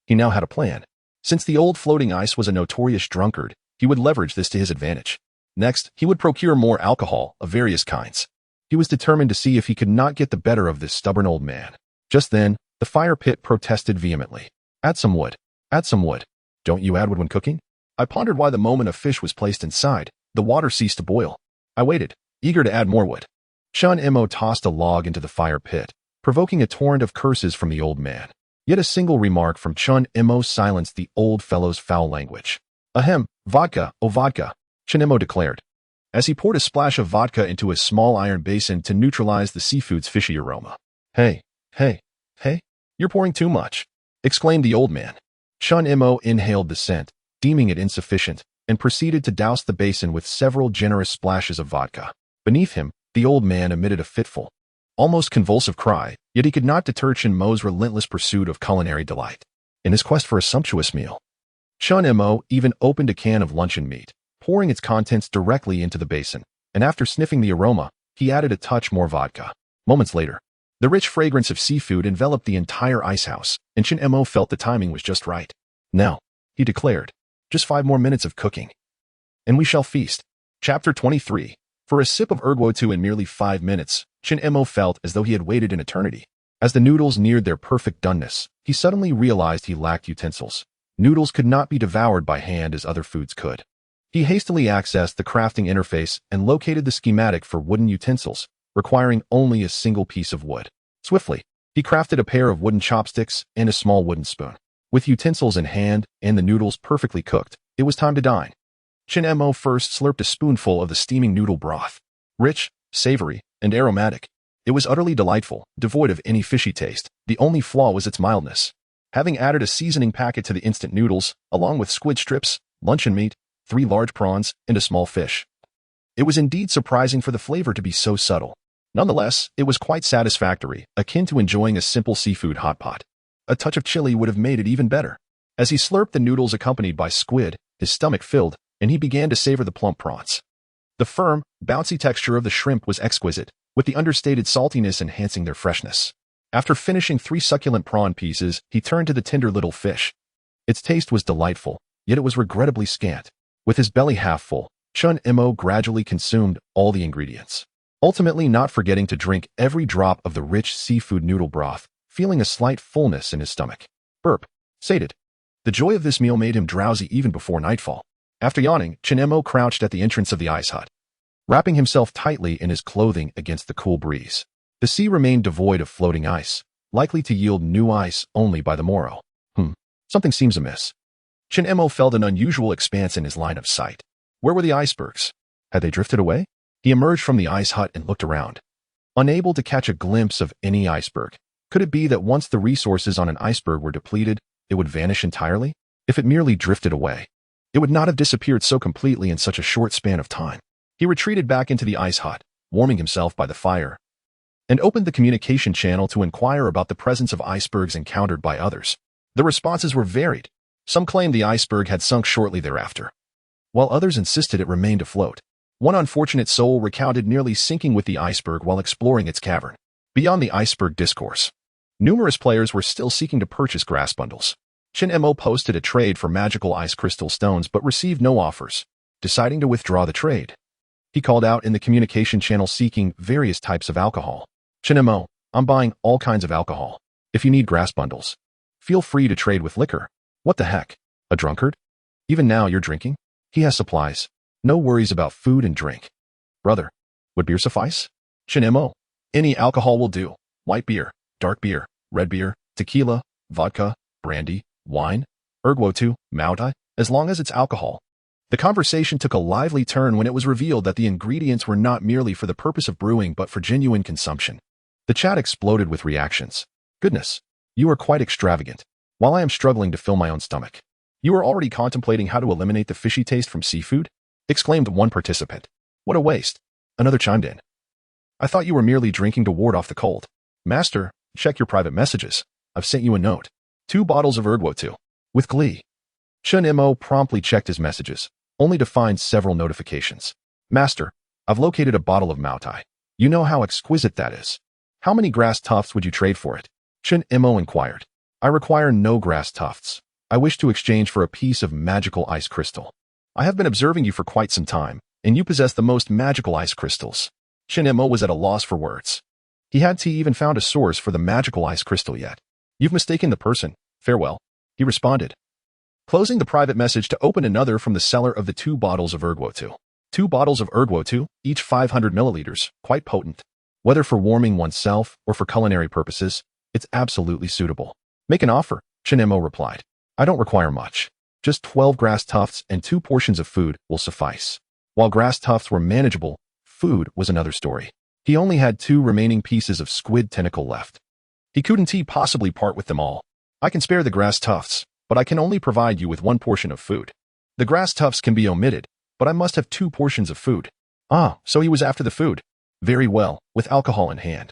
he now had a plan. Since the old floating ice was a notorious drunkard, he would leverage this to his advantage. Next, he would procure more alcohol of various kinds. He was determined to see if he could not get the better of this stubborn old man. Just then, the fire pit protested vehemently. Add some wood. Add some wood. Don't you add wood when cooking? I pondered why the moment a fish was placed inside, the water ceased to boil. I waited, eager to add more wood. Chun-Mo tossed a log into the fire pit, provoking a torrent of curses from the old man. Yet a single remark from Chun-Mo silenced the old fellow's foul language. Ahem, vodka, oh vodka, Chun-Mo declared, as he poured a splash of vodka into a small iron basin to neutralize the seafood's fishy aroma. Hey, you're pouring too much, exclaimed the old man. Chun-Mo inhaled the scent, deeming it insufficient, and proceeded to douse the basin with several generous splashes of vodka. Beneath him, the old man emitted a fitful, almost convulsive cry, yet he could not deter Chun-Mo's relentless pursuit of culinary delight. In his quest for a sumptuous meal, Chun-Mo even opened a can of luncheon meat, pouring its contents directly into the basin, and after sniffing the aroma, he added a touch more vodka. Moments later, the rich fragrance of seafood enveloped the entire ice house, and Chun-Mo felt the timing was just right. Now, he declared, just 5 more minutes of cooking, and we shall feast. Chapter 23. For a sip of ergwo in merely 5 minutes, Chun-Mo felt as though he had waited an eternity. As the noodles neared their perfect doneness, he suddenly realized he lacked utensils. Noodles could not be devoured by hand as other foods could. He hastily accessed the crafting interface and located the schematic for wooden utensils, requiring only a single piece of wood. Swiftly, he crafted a pair of wooden chopsticks and a small wooden spoon. With utensils in hand and the noodles perfectly cooked, it was time to dine. Chun-Mo first slurped a spoonful of the steaming noodle broth. Rich, savory, and aromatic, It was utterly delightful, devoid of any fishy taste. The only flaw was its mildness. Having added a seasoning packet to the instant noodles, along with squid strips, luncheon meat, 3 large prawns, and a small fish. It was indeed surprising for the flavor to be so subtle. Nonetheless, it was quite satisfactory, akin to enjoying a simple seafood hot pot. A touch of chili would have made it even better. As he slurped the noodles accompanied by squid, his stomach filled, and he began to savor the plump prawns. The firm, bouncy texture of the shrimp was exquisite, with the understated saltiness enhancing their freshness. After finishing 3 succulent prawn pieces, he turned to the tender little fish. Its taste was delightful, yet it was regrettably scant. With his belly half full, Chun Mo gradually consumed all the ingredients, ultimately not forgetting to drink every drop of the rich seafood noodle broth, feeling a slight fullness in his stomach. Burp. Sated. The joy of this meal made him drowsy even before nightfall. After yawning, Chun Mo crouched at the entrance of the ice hut, wrapping himself tightly in his clothing against the cool breeze. The sea remained devoid of floating ice, likely to yield new ice only by the morrow. Something seems amiss. Chun Mo felt an unusual expanse in his line of sight. Where were the icebergs? Had they drifted away? He emerged from the ice hut and looked around, unable to catch a glimpse of any iceberg. Could it be that once the resources on an iceberg were depleted, it would vanish entirely? If it merely drifted away, it would not have disappeared so completely in such a short span of time. He retreated back into the ice hut, warming himself by the fire, and opened the communication channel to inquire about the presence of icebergs encountered by others. The responses were varied. Some claimed the iceberg had sunk shortly thereafter, while others insisted it remained afloat. One unfortunate soul recounted nearly sinking with the iceberg while exploring its cavern. Beyond the iceberg discourse, numerous players were still seeking to purchase grass bundles. Chun Mo posted a trade for magical ice crystal stones but received no offers, deciding to withdraw the trade. He called out in the communication channel seeking various types of alcohol. Chun Mo, I'm buying all kinds of alcohol. If you need grass bundles, feel free to trade with liquor. What the heck? A drunkard? Even now you're drinking? He has supplies. No worries about food and drink. Brother, would beer suffice? Chun Mo, any alcohol will do. White beer, dark beer, red beer, tequila, vodka, brandy, wine, ergwotu, Maotai, as long as it's alcohol. The conversation took a lively turn when it was revealed that the ingredients were not merely for the purpose of brewing but for genuine consumption. The chat exploded with reactions. Goodness, you are quite extravagant. While I am struggling to fill my own stomach, you are already contemplating how to eliminate the fishy taste from seafood? Exclaimed one participant. What a waste. Another chimed in. I thought you were merely drinking to ward off the cold. Master, check your private messages. I've sent you a note. 2 bottles of ergwotu. With glee. Chun Mo promptly checked his messages, only to find several notifications. Master, I've located a bottle of Maotai. You know how exquisite that is. How many grass tufts would you trade for it? Chun Mo inquired. I require no grass tufts. I wish to exchange for a piece of magical ice crystal. I have been observing you for quite some time, and you possess the most magical ice crystals. Chun Mo was at a loss for words. He hadn't even found a source for the magical ice crystal yet. You've mistaken the person. Farewell. He responded, closing the private message to open another from the seller of the 2 bottles of ergwotu. 2 bottles of ergwotu, each 500 milliliters, quite potent. Whether for warming oneself or for culinary purposes, it's absolutely suitable. Make an offer, Chun Mo replied. I don't require much. Just 12 grass tufts and 2 portions of food will suffice. While grass tufts were manageable, food was another story. He only had 2 remaining pieces of squid tentacle left. He couldn't possibly part with them all. I can spare the grass tufts, but I can only provide you with 1 portion of food. The grass tufts can be omitted, but I must have 2 portions of food. Ah, so he was after the food. Very well, with alcohol in hand.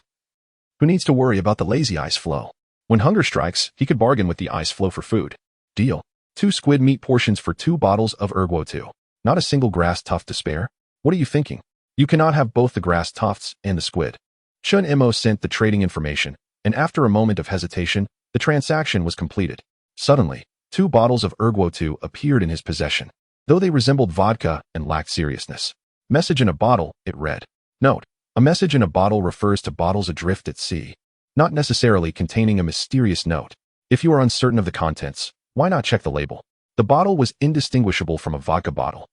Who needs to worry about the lazy ice floe? When hunger strikes, he could bargain with the ice floe for food. Deal. 2 squid meat portions for 2 bottles of ergwotu. Not a single grass tuft to spare? What are you thinking? You cannot have both the grass tufts and the squid. Chun Mo sent the trading information, and after a moment of hesitation, the transaction was completed. Suddenly, 2 bottles of ergwotu appeared in his possession. Though they resembled vodka and lacked seriousness. Message in a bottle, it read. Note, a message in a bottle refers to bottles adrift at sea, not necessarily containing a mysterious note. If you are uncertain of the contents, why not check the label? The bottle was indistinguishable from a vodka bottle,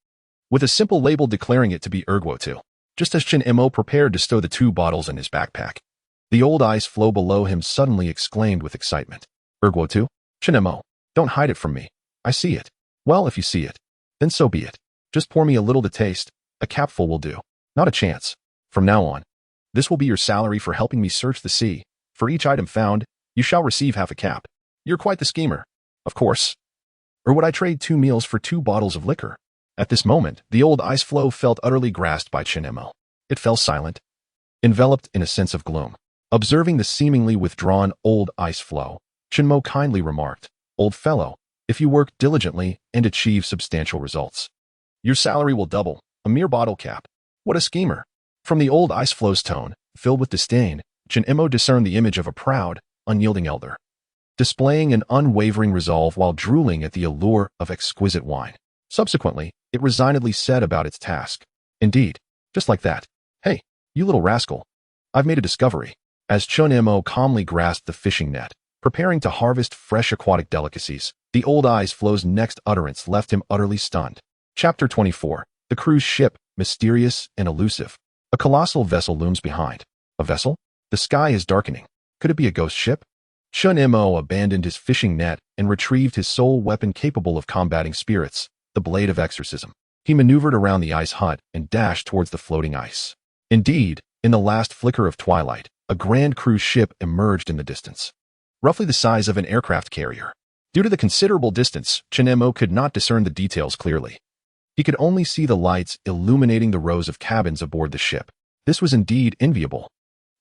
with a simple label declaring it to be ergwotu. Just as Chun Mo prepared to stow the 2 bottles in his backpack, the old ice floe below him suddenly exclaimed with excitement. Ergwotu? Chun Mo, don't hide it from me. I see it. Well, if you see it, then so be it. Just pour me a little to taste. A capful will do. Not a chance. From now on, This will be your salary for helping me search the sea. For each item found, you shall receive half a cap. You're quite the schemer. Of course. Or would I trade 2 meals for 2 bottles of liquor? At this moment, the old ice floe felt utterly grasped by Chinemo. It fell silent, enveloped in a sense of gloom. Observing the seemingly withdrawn old ice floe, Chinmo kindly remarked, "Old fellow, if you work diligently and achieve substantial results, your salary will double, a mere bottle cap. What a schemer." From the old ice floe's tone, filled with disdain, Chinemo discerned the image of a proud, unyielding elder, displaying an unwavering resolve while drooling at the allure of exquisite wine. Subsequently, it resignedly set about its task. Indeed, just like that. "Hey, you little rascal, I've made a discovery." As Chunemo calmly grasped the fishing net, preparing to harvest fresh aquatic delicacies, the old ice floe's next utterance left him utterly stunned. Chapter 24. The cruise ship, mysterious and elusive. A colossal vessel looms behind. A vessel? The sky is darkening. Could it be a ghost ship? Chunemo abandoned his fishing net and retrieved his sole weapon capable of combating spirits, the blade of exorcism. He maneuvered around the ice hut and dashed towards the floating ice. Indeed, in the last flicker of twilight, a grand cruise ship emerged in the distance, roughly the size of an aircraft carrier. Due to the considerable distance, Chinemo could not discern the details clearly. He could only see the lights illuminating the rows of cabins aboard the ship. This was indeed enviable.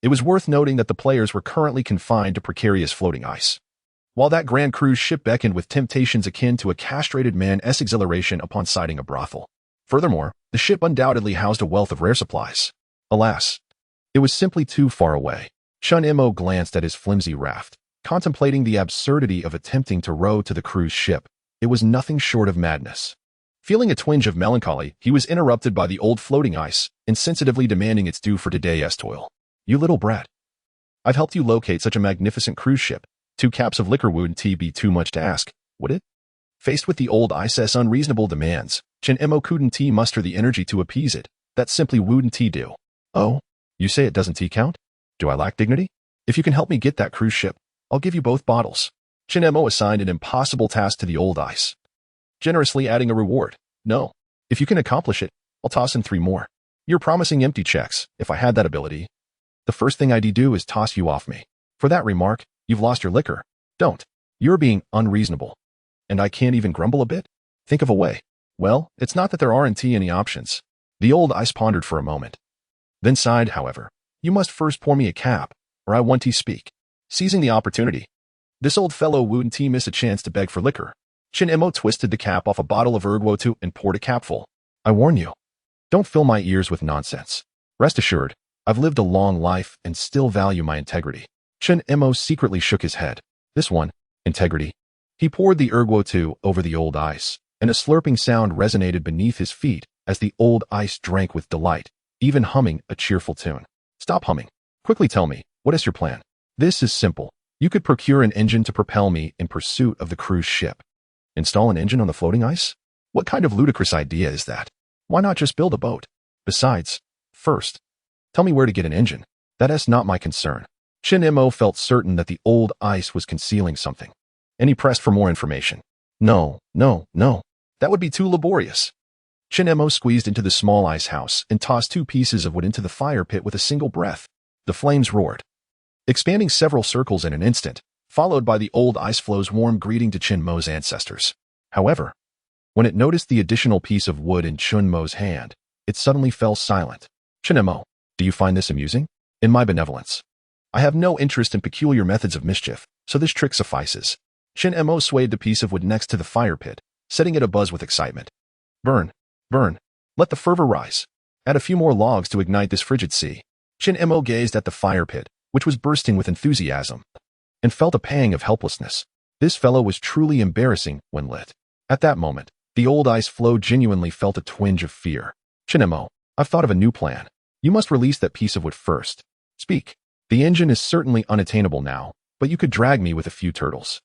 It was worth noting that the players were currently confined to precarious floating ice, while that grand cruise ship beckoned with temptations akin to a castrated man's exhilaration upon sighting a brothel. Furthermore, the ship undoubtedly housed a wealth of rare supplies. Alas, it was simply too far away. Chunemo glanced at his flimsy raft, contemplating the absurdity of attempting to row to the cruise ship. It was nothing short of madness. Feeling a twinge of melancholy, he was interrupted by the old floating ice, insensitively demanding its due for today's toil. "You little brat. I've helped you locate such a magnificent cruise ship. 2 caps of liquor wouldn't be too much to ask, would it?" Faced with the old ice's unreasonable demands, Chinemo couldn't muster the energy to appease it. That simply wouldn't do. "Oh, you say it doesn't count? Do I lack dignity? If you can help me get that cruise ship, I'll give you both bottles." Chinemo assigned an impossible task to the old ice, generously adding a reward. "No, if you can accomplish it, I'll toss in 3 more. You're promising empty checks. If I had that ability, the first thing I'd do is toss you off me. For that remark, you've lost your liquor. Don't. You're being unreasonable. And I can't even grumble a bit? Think of a way." "Well, it's not that there aren't any options." The old ice pondered for a moment, then sighed, "However, you must first pour me a cap, or I want to speak." Seizing the opportunity, this old fellow wouldn't miss a chance to beg for liquor. Chinemo twisted the cap off a bottle of Erguotu and poured a capful. "I warn you, don't fill my ears with nonsense. Rest assured, I've lived a long life and still value my integrity." Chinemo secretly shook his head. "This one, integrity." He poured the Erguotu over the old ice, and a slurping sound resonated beneath his feet as the old ice drank with delight, even humming a cheerful tune. "Stop humming. Quickly tell me, what is your plan?" "This is simple. You could procure an engine to propel me in pursuit of the cruise ship." "Install an engine on the floating ice? What kind of ludicrous idea is that? Why not just build a boat? Besides, first, tell me where to get an engine. That is not my concern." Chinemo felt certain that the old ice was concealing something, and he pressed for more information. No. That would be too laborious." Chinemo squeezed into the small ice house and tossed 2 pieces of wood into the fire pit with a single breath. The flames roared, expanding several circles in an instant, followed by the old ice floe's warm greeting to Chinmo's ancestors. However, when it noticed the additional piece of wood in Chunmo's hand, it suddenly fell silent. "Chinemo, do you find this amusing? In my benevolence, I have no interest in peculiar methods of mischief, so this trick suffices." Chinemo swayed the piece of wood next to the fire pit, setting it abuzz with excitement. Burn. Let the fervor rise. Add a few more logs to ignite this frigid sea." Chinemo gazed at the fire pit, which was bursting with enthusiasm, and felt a pang of helplessness. This fellow was truly embarrassing when lit. At that moment, the old ice floe genuinely felt a twinge of fear. "Chinemo, I've thought of a new plan. You must release that piece of wood first. Speak. The engine is certainly unattainable now, but you could drag me with a few turtles.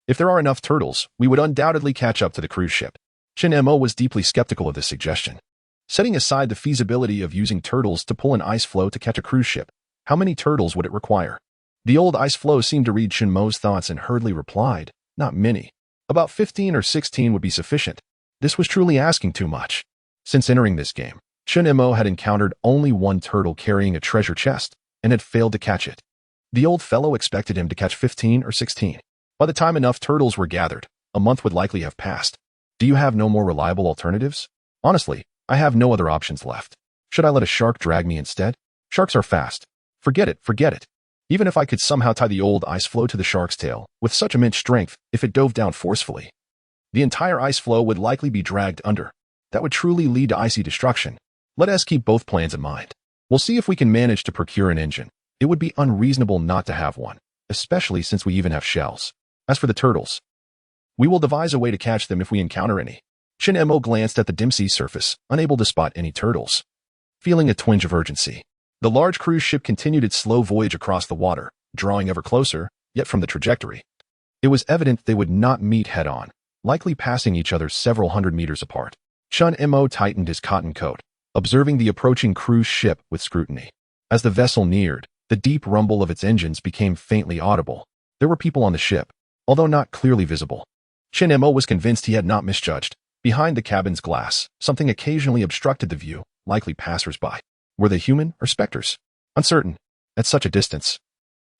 If there are enough turtles, we would undoubtedly catch up to the cruise ship." Chinemo was deeply skeptical of this suggestion. Setting aside the feasibility of using turtles to pull an ice floe to catch a cruise ship, how many turtles would it require? The old ice floe seemed to read Chinmo's thoughts and hurriedly replied, "Not many. About 15 or 16 would be sufficient." This was truly asking too much. Since entering this game, Chun Mo had encountered only one turtle carrying a treasure chest and had failed to catch it. The old fellow expected him to catch 15 or 16. By the time enough turtles were gathered, a month would likely have passed. Do you have no more reliable alternatives? Honestly, I have no other options left. Should I let a shark drag me instead? Sharks are fast. Forget it, forget it. Even if I could somehow tie the old ice floe to the shark's tail with such immense strength, if it dove down forcefully, the entire ice floe would likely be dragged under. That would truly lead to icy destruction. Let us keep both plans in mind. We'll see if we can manage to procure an engine. It would be unreasonable not to have one, especially since we even have shells. As for the turtles, we will devise a way to catch them if we encounter any. Chun Mo glanced at the dim sea surface, unable to spot any turtles. Feeling a twinge of urgency, the large cruise ship continued its slow voyage across the water, drawing ever closer, yet from the trajectory. It was evident they would not meet head-on, likely passing each other several hundred meters apart. Chun Mo tightened his cotton coat, observing the approaching cruise ship with scrutiny. As the vessel neared, the deep rumble of its engines became faintly audible. There were people on the ship, although not clearly visible. Chun Mo was convinced he had not misjudged. Behind the cabin's glass, something occasionally obstructed the view, likely passers-by. Were they human or specters? Uncertain. At such a distance,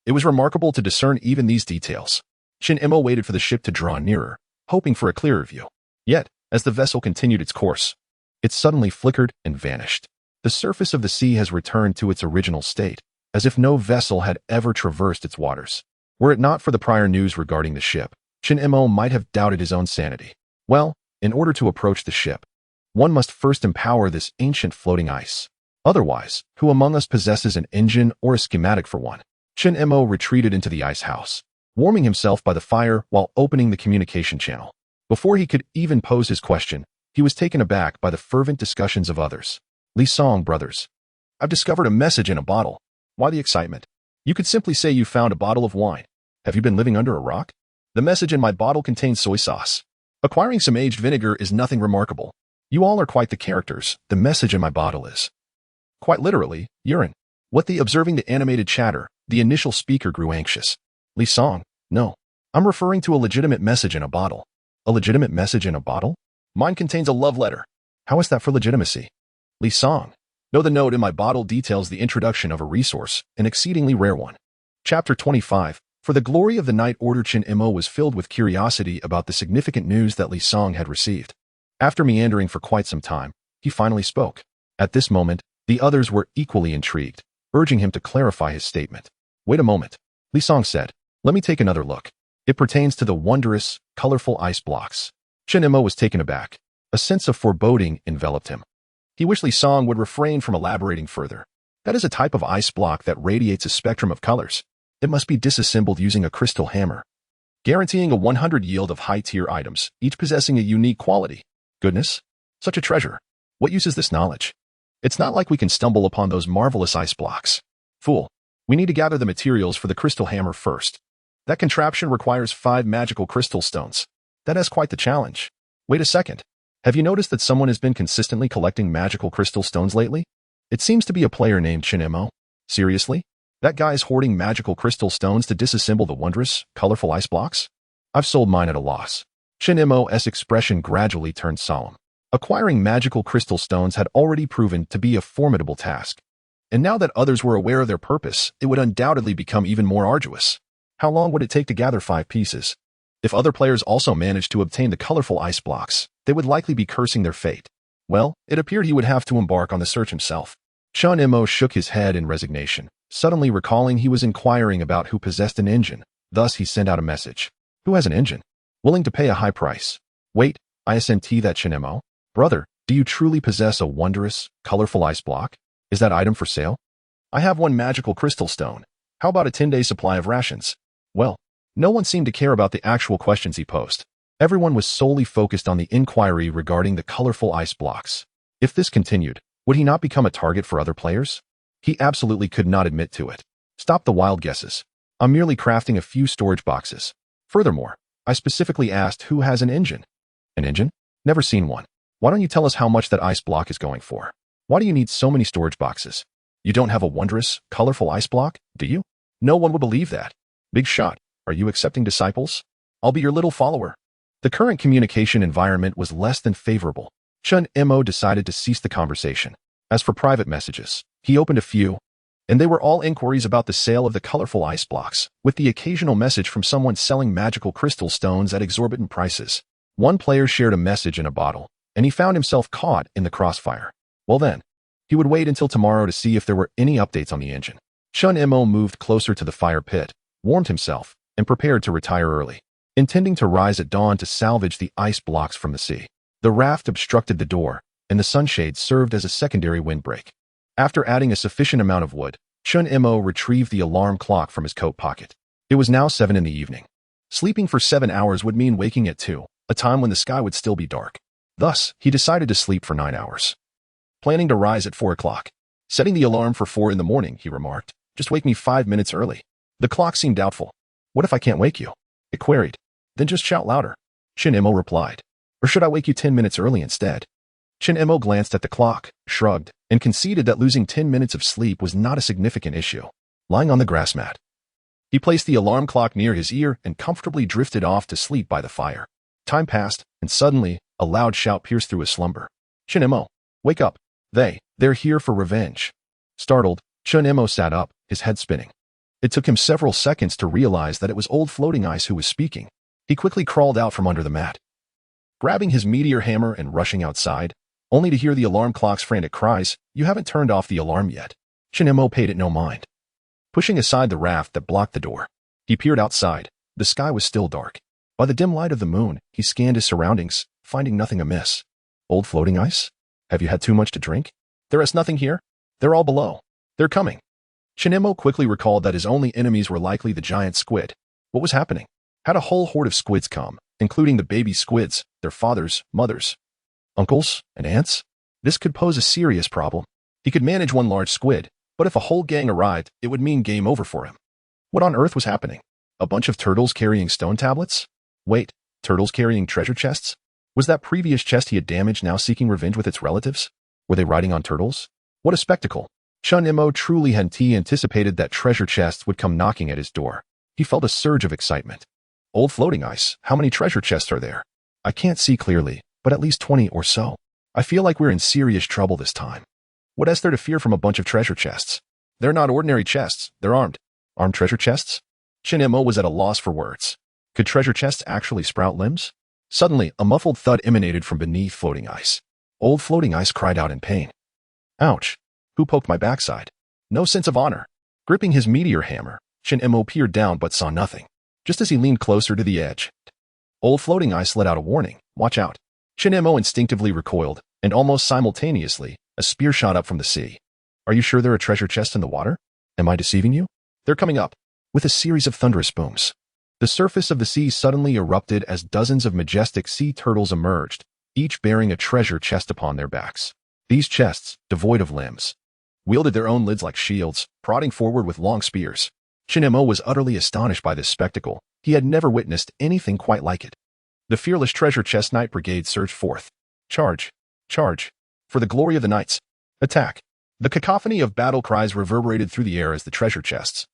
it was remarkable to discern even these details. Chun Mo waited for the ship to draw nearer, hoping for a clearer view. Yet, as the vessel continued its course, it suddenly flickered and vanished. The surface of the sea has returned to its original state, as if no vessel had ever traversed its waters. Were it not for the prior news regarding the ship, Chun Mo might have doubted his own sanity. Well, in order to approach the ship, one must first empower this ancient floating ice. Otherwise, who among us possesses an engine or a schematic for one? Chun Mo retreated into the ice house, warming himself by the fire while opening the communication channel. Before he could even pose his question, he was taken aback by the fervent discussions of others. Li Song brothers. I've discovered a message in a bottle. Why the excitement? You could simply say you found a bottle of wine. Have you been living under a rock? The message in my bottle contains soy sauce. Acquiring some aged vinegar is nothing remarkable. You all are quite the characters. The message in my bottle is, quite literally, urine. What the observing the animated chatter, the initial speaker grew anxious. Li Song, no. I'm referring to a legitimate message in a bottle. A legitimate message in a bottle? Mine contains a love letter. How is that for legitimacy? Li Song, no, the note in my bottle details the introduction of a resource, an exceedingly rare one. Chapter 25. For the glory of the night order, Chun Mo was filled with curiosity about the significant news that Li Song had received. After meandering for quite some time, he finally spoke. At this moment, the others were equally intrigued, urging him to clarify his statement. Wait a moment, Li Song said. Let me take another look. It pertains to the wondrous, colorful ice blocks. Chun Mo was taken aback. A sense of foreboding enveloped him. He wished Li Song would refrain from elaborating further. That is a type of ice block that radiates a spectrum of colors. It must be disassembled using a crystal hammer, guaranteeing a 100 yield of high-tier items, each possessing a unique quality. Goodness, such a treasure. What use is this knowledge? It's not like we can stumble upon those marvelous ice blocks. Fool, we need to gather the materials for the crystal hammer first. That contraption requires 5 magical crystal stones. That is quite the challenge. Wait a second. Have you noticed that someone has been consistently collecting magical crystal stones lately? It seems to be a player named Chun Mo. Seriously? That guy's hoarding magical crystal stones to disassemble the wondrous, colorful ice blocks? I've sold mine at a loss. Chun Mo's expression gradually turned solemn. Acquiring magical crystal stones had already proven to be a formidable task. And now that others were aware of their purpose, it would undoubtedly become even more arduous. How long would it take to gather 5 pieces? If other players also managed to obtain the colorful ice blocks, they would likely be cursing their fate. Well, it appeared he would have to embark on the search himself. Chun Mo shook his head in resignation, suddenly recalling he was inquiring about who possessed an engine. Thus he sent out a message. Who has an engine? Willing to pay a high price. Wait, isn't that Chun Mo? Brother, do you truly possess a wondrous, colorful ice block? Is that item for sale? I have 1 magical crystal stone. How about a 10-day supply of rations? Well, no one seemed to care about the actual questions he posed. Everyone was solely focused on the inquiry regarding the colorful ice blocks. If this continued, would he not become a target for other players? He absolutely could not admit to it. Stop the wild guesses. I'm merely crafting a few storage boxes. Furthermore, I specifically asked who has an engine. An engine? Never seen one. Why don't you tell us how much that ice block is going for? Why do you need so many storage boxes? You don't have a wondrous, colorful ice block, do you? No one would believe that. Big shot. Are you accepting disciples? I'll be your little follower. The current communication environment was less than favorable. Chun Mo decided to cease the conversation. As for private messages, he opened a few, and they were all inquiries about the sale of the colorful ice blocks, with the occasional message from someone selling magical crystal stones at exorbitant prices. One player shared a message in a bottle, and he found himself caught in the crossfire. Well then, he would wait until tomorrow to see if there were any updates on the engine. Chun Mo moved closer to the fire pit, warmed himself, and prepared to retire early, intending to rise at dawn to salvage the ice blocks from the sea. The raft obstructed the door, and the sunshade served as a secondary windbreak. After adding a sufficient amount of wood, Chun Mo retrieved the alarm clock from his coat pocket. It was now 7 in the evening. Sleeping for 7 hours would mean waking at 2, a time when the sky would still be dark. Thus, he decided to sleep for 9 hours. Planning to rise at 4 o'clock. Setting the alarm for 4 in the morning, he remarked. Just wake me 5 minutes early. The clock seemed doubtful. What if I can't wake you? It queried. Then just shout louder. Chun Mo replied. Or should I wake you 10 minutes early instead? Chun Mo glanced at the clock, shrugged, and conceded that losing 10 minutes of sleep was not a significant issue. Lying on the grass mat, he placed the alarm clock near his ear and comfortably drifted off to sleep by the fire. Time passed, and suddenly, a loud shout pierced through his slumber. Chun Mo, wake up. They're here for revenge. Startled, Chun Mo sat up, his head spinning. It took him several seconds to realize that it was old Floating Ice who was speaking. He quickly crawled out from under the mat, grabbing his meteor hammer and rushing outside, only to hear the alarm clock's frantic cries, "You haven't turned off the alarm yet." Chun Mo paid it no mind. Pushing aside the raft that blocked the door, he peered outside. The sky was still dark. By the dim light of the moon, he scanned his surroundings, finding nothing amiss. Old Floating Ice? Have you had too much to drink? There is nothing here. They're all below. They're coming. Chun Mo quickly recalled that his only enemies were likely the giant squid. What was happening? Had a whole horde of squids come, including the baby squids, their fathers, mothers, uncles, and aunts? This could pose a serious problem. He could manage one large squid, but if a whole gang arrived, it would mean game over for him. What on earth was happening? A bunch of turtles carrying stone tablets? Wait, turtles carrying treasure chests? Was that previous chest he had damaged now seeking revenge with its relatives? Were they riding on turtles? What a spectacle. Chun Mo truly hadn't anticipated that treasure chests would come knocking at his door. He felt a surge of excitement. Old Floating Ice, how many treasure chests are there? I can't see clearly, but at least 20 or so. I feel like we're in serious trouble this time. What is there to fear from a bunch of treasure chests? They're not ordinary chests, they're armed. Armed treasure chests? Chun Mo was at a loss for words. Could treasure chests actually sprout limbs? Suddenly, a muffled thud emanated from beneath Floating Ice. Old Floating Ice cried out in pain. Ouch! Who poked my backside? No sense of honor. Gripping his meteor hammer, Chun Mo peered down but saw nothing. Just as he leaned closer to the edge, Old Floating Ice let out a warning. Watch out. Chun Mo instinctively recoiled, and almost simultaneously, a spear shot up from the sea. Are you sure there are treasure chests in the water? Am I deceiving you? They're coming up. With a series of thunderous booms, the surface of the sea suddenly erupted as dozens of majestic sea turtles emerged, each bearing a treasure chest upon their backs. These chests, devoid of limbs, wielded their own lids like shields, prodding forward with long spears. Chun Mo was utterly astonished by this spectacle. He had never witnessed anything quite like it. The fearless treasure chest knight brigade surged forth. Charge! Charge! For the glory of the knights! Attack! The cacophony of battle cries reverberated through the air as the treasure chests,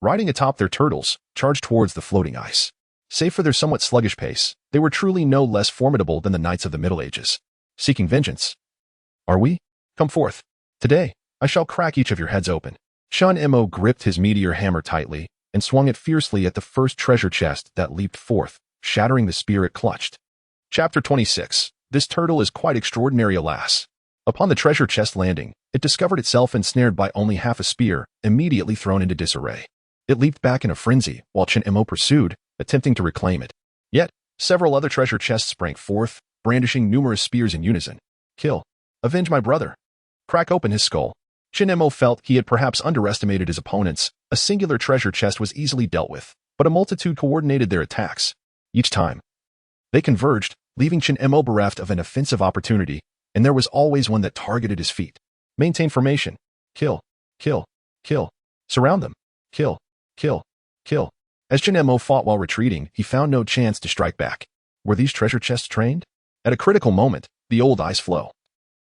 riding atop their turtles, charged towards the Floating Ice. Save for their somewhat sluggish pace, they were truly no less formidable than the knights of the Middle Ages. Seeking vengeance. Are we? Come forth. Today, I shall crack each of your heads open. Chun Mo gripped his meteor hammer tightly and swung it fiercely at the first treasure chest that leaped forth, shattering the spear it clutched. Chapter 26. This turtle is quite extraordinary, alas. Upon the treasure chest landing, it discovered itself ensnared by only half a spear, immediately thrown into disarray. It leaped back in a frenzy, while Chun Mo pursued, attempting to reclaim it. Yet, several other treasure chests sprang forth, brandishing numerous spears in unison. Kill. Avenge my brother. Crack open his skull. Chun Mo felt he had perhaps underestimated his opponents. A singular treasure chest was easily dealt with, but a multitude coordinated their attacks. Each time, they converged, leaving Chun Mo bereft of an offensive opportunity, and there was always one that targeted his feet. Maintain formation. Kill. Kill. Kill. Surround them. Kill. Kill. Kill. As Chun Mo fought while retreating, he found no chance to strike back. Were these treasure chests trained? At a critical moment, the old ice floe,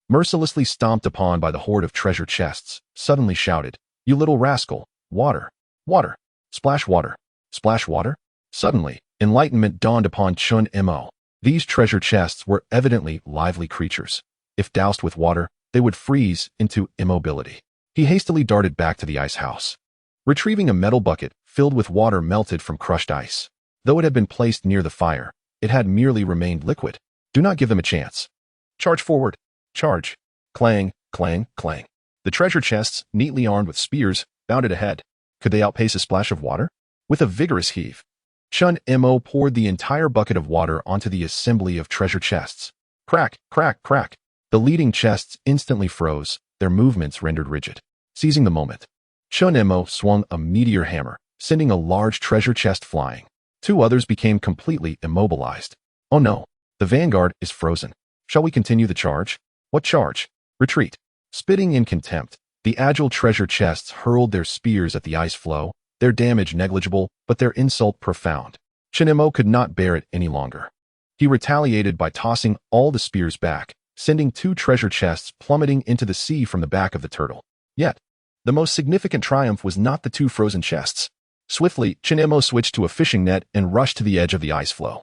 mercilessly stomped upon by the horde of treasure chests, suddenly shouted, "You little rascal! Water! Water! Splash water! Splash water!" Suddenly, enlightenment dawned upon Chun Mo. These treasure chests were evidently lively creatures. If doused with water, they would freeze into immobility. He hastily darted back to the ice house, retrieving a metal bucket filled with water melted from crushed ice. Though it had been placed near the fire, it had merely remained liquid. Do not give them a chance. Charge forward. Charge. Clang, clang, clang. The treasure chests, neatly armed with spears, bounded ahead. Could they outpace a splash of water? With a vigorous heave, Chun Mo poured the entire bucket of water onto the assembly of treasure chests. Crack, crack, crack. The leading chests instantly froze, their movements rendered rigid. Seizing the moment, Chun Mo swung a meteor hammer, sending a large treasure chest flying. Two others became completely immobilized. Oh no, the vanguard is frozen. Shall we continue the charge? What charge? Retreat. Spitting in contempt, the agile treasure chests hurled their spears at the ice floe, their damage negligible, but their insult profound. Chun Mo could not bear it any longer. He retaliated by tossing all the spears back, sending two treasure chests plummeting into the sea from the back of the turtle. Yet, the most significant triumph was not the two frozen chests. Swiftly, Chun Mo switched to a fishing net and rushed to the edge of the ice floe,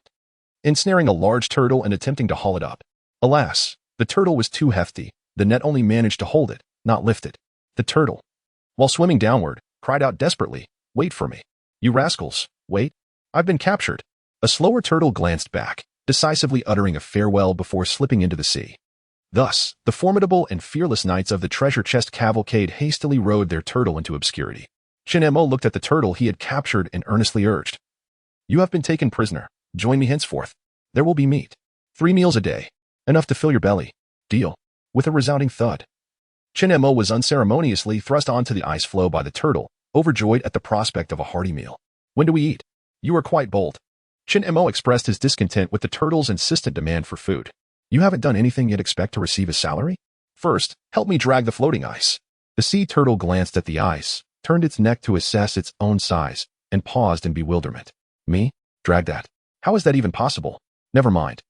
ensnaring a large turtle and attempting to haul it up. Alas, the turtle was too hefty. The net only managed to hold it, not lift it. The turtle, while swimming downward, cried out desperately, "Wait for me. You rascals, wait. I've been captured." A slower turtle glanced back, decisively uttering a farewell before slipping into the sea. Thus, the formidable and fearless knights of the treasure chest cavalcade hastily rowed their turtle into obscurity. Chun Mo looked at the turtle he had captured and earnestly urged, "You have been taken prisoner. Join me henceforth. There will be meat. 3 meals a day. Enough to fill your belly. Deal." With a resounding thud, Chun Mo was unceremoniously thrust onto the ice floe by the turtle, overjoyed at the prospect of a hearty meal. "When do we eat? You are quite bold." Chun Mo expressed his discontent with the turtle's insistent demand for food. "You haven't done anything yet expect to receive a salary? First, help me drag the floating ice." The sea turtle glanced at the ice, turned its neck to assess its own size, and paused in bewilderment. "Me? Drag that? How is that even possible? Never mind.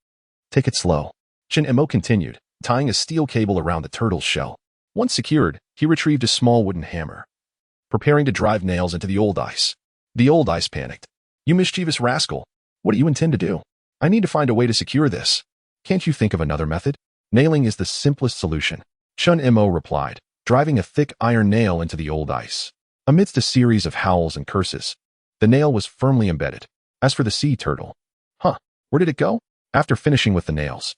Take it slow." Chun Mo continued, tying a steel cable around the turtle's shell. Once secured, he retrieved a small wooden hammer, preparing to drive nails into the old ice. The old ice panicked. "You mischievous rascal. What do you intend to do? I need to find a way to secure this. Can't you think of another method? Nailing is the simplest solution." Chun Mo replied, driving a thick iron nail into the old ice. Amidst a series of howls and curses, the nail was firmly embedded. As for the sea turtle, where did it go? After finishing with the nails,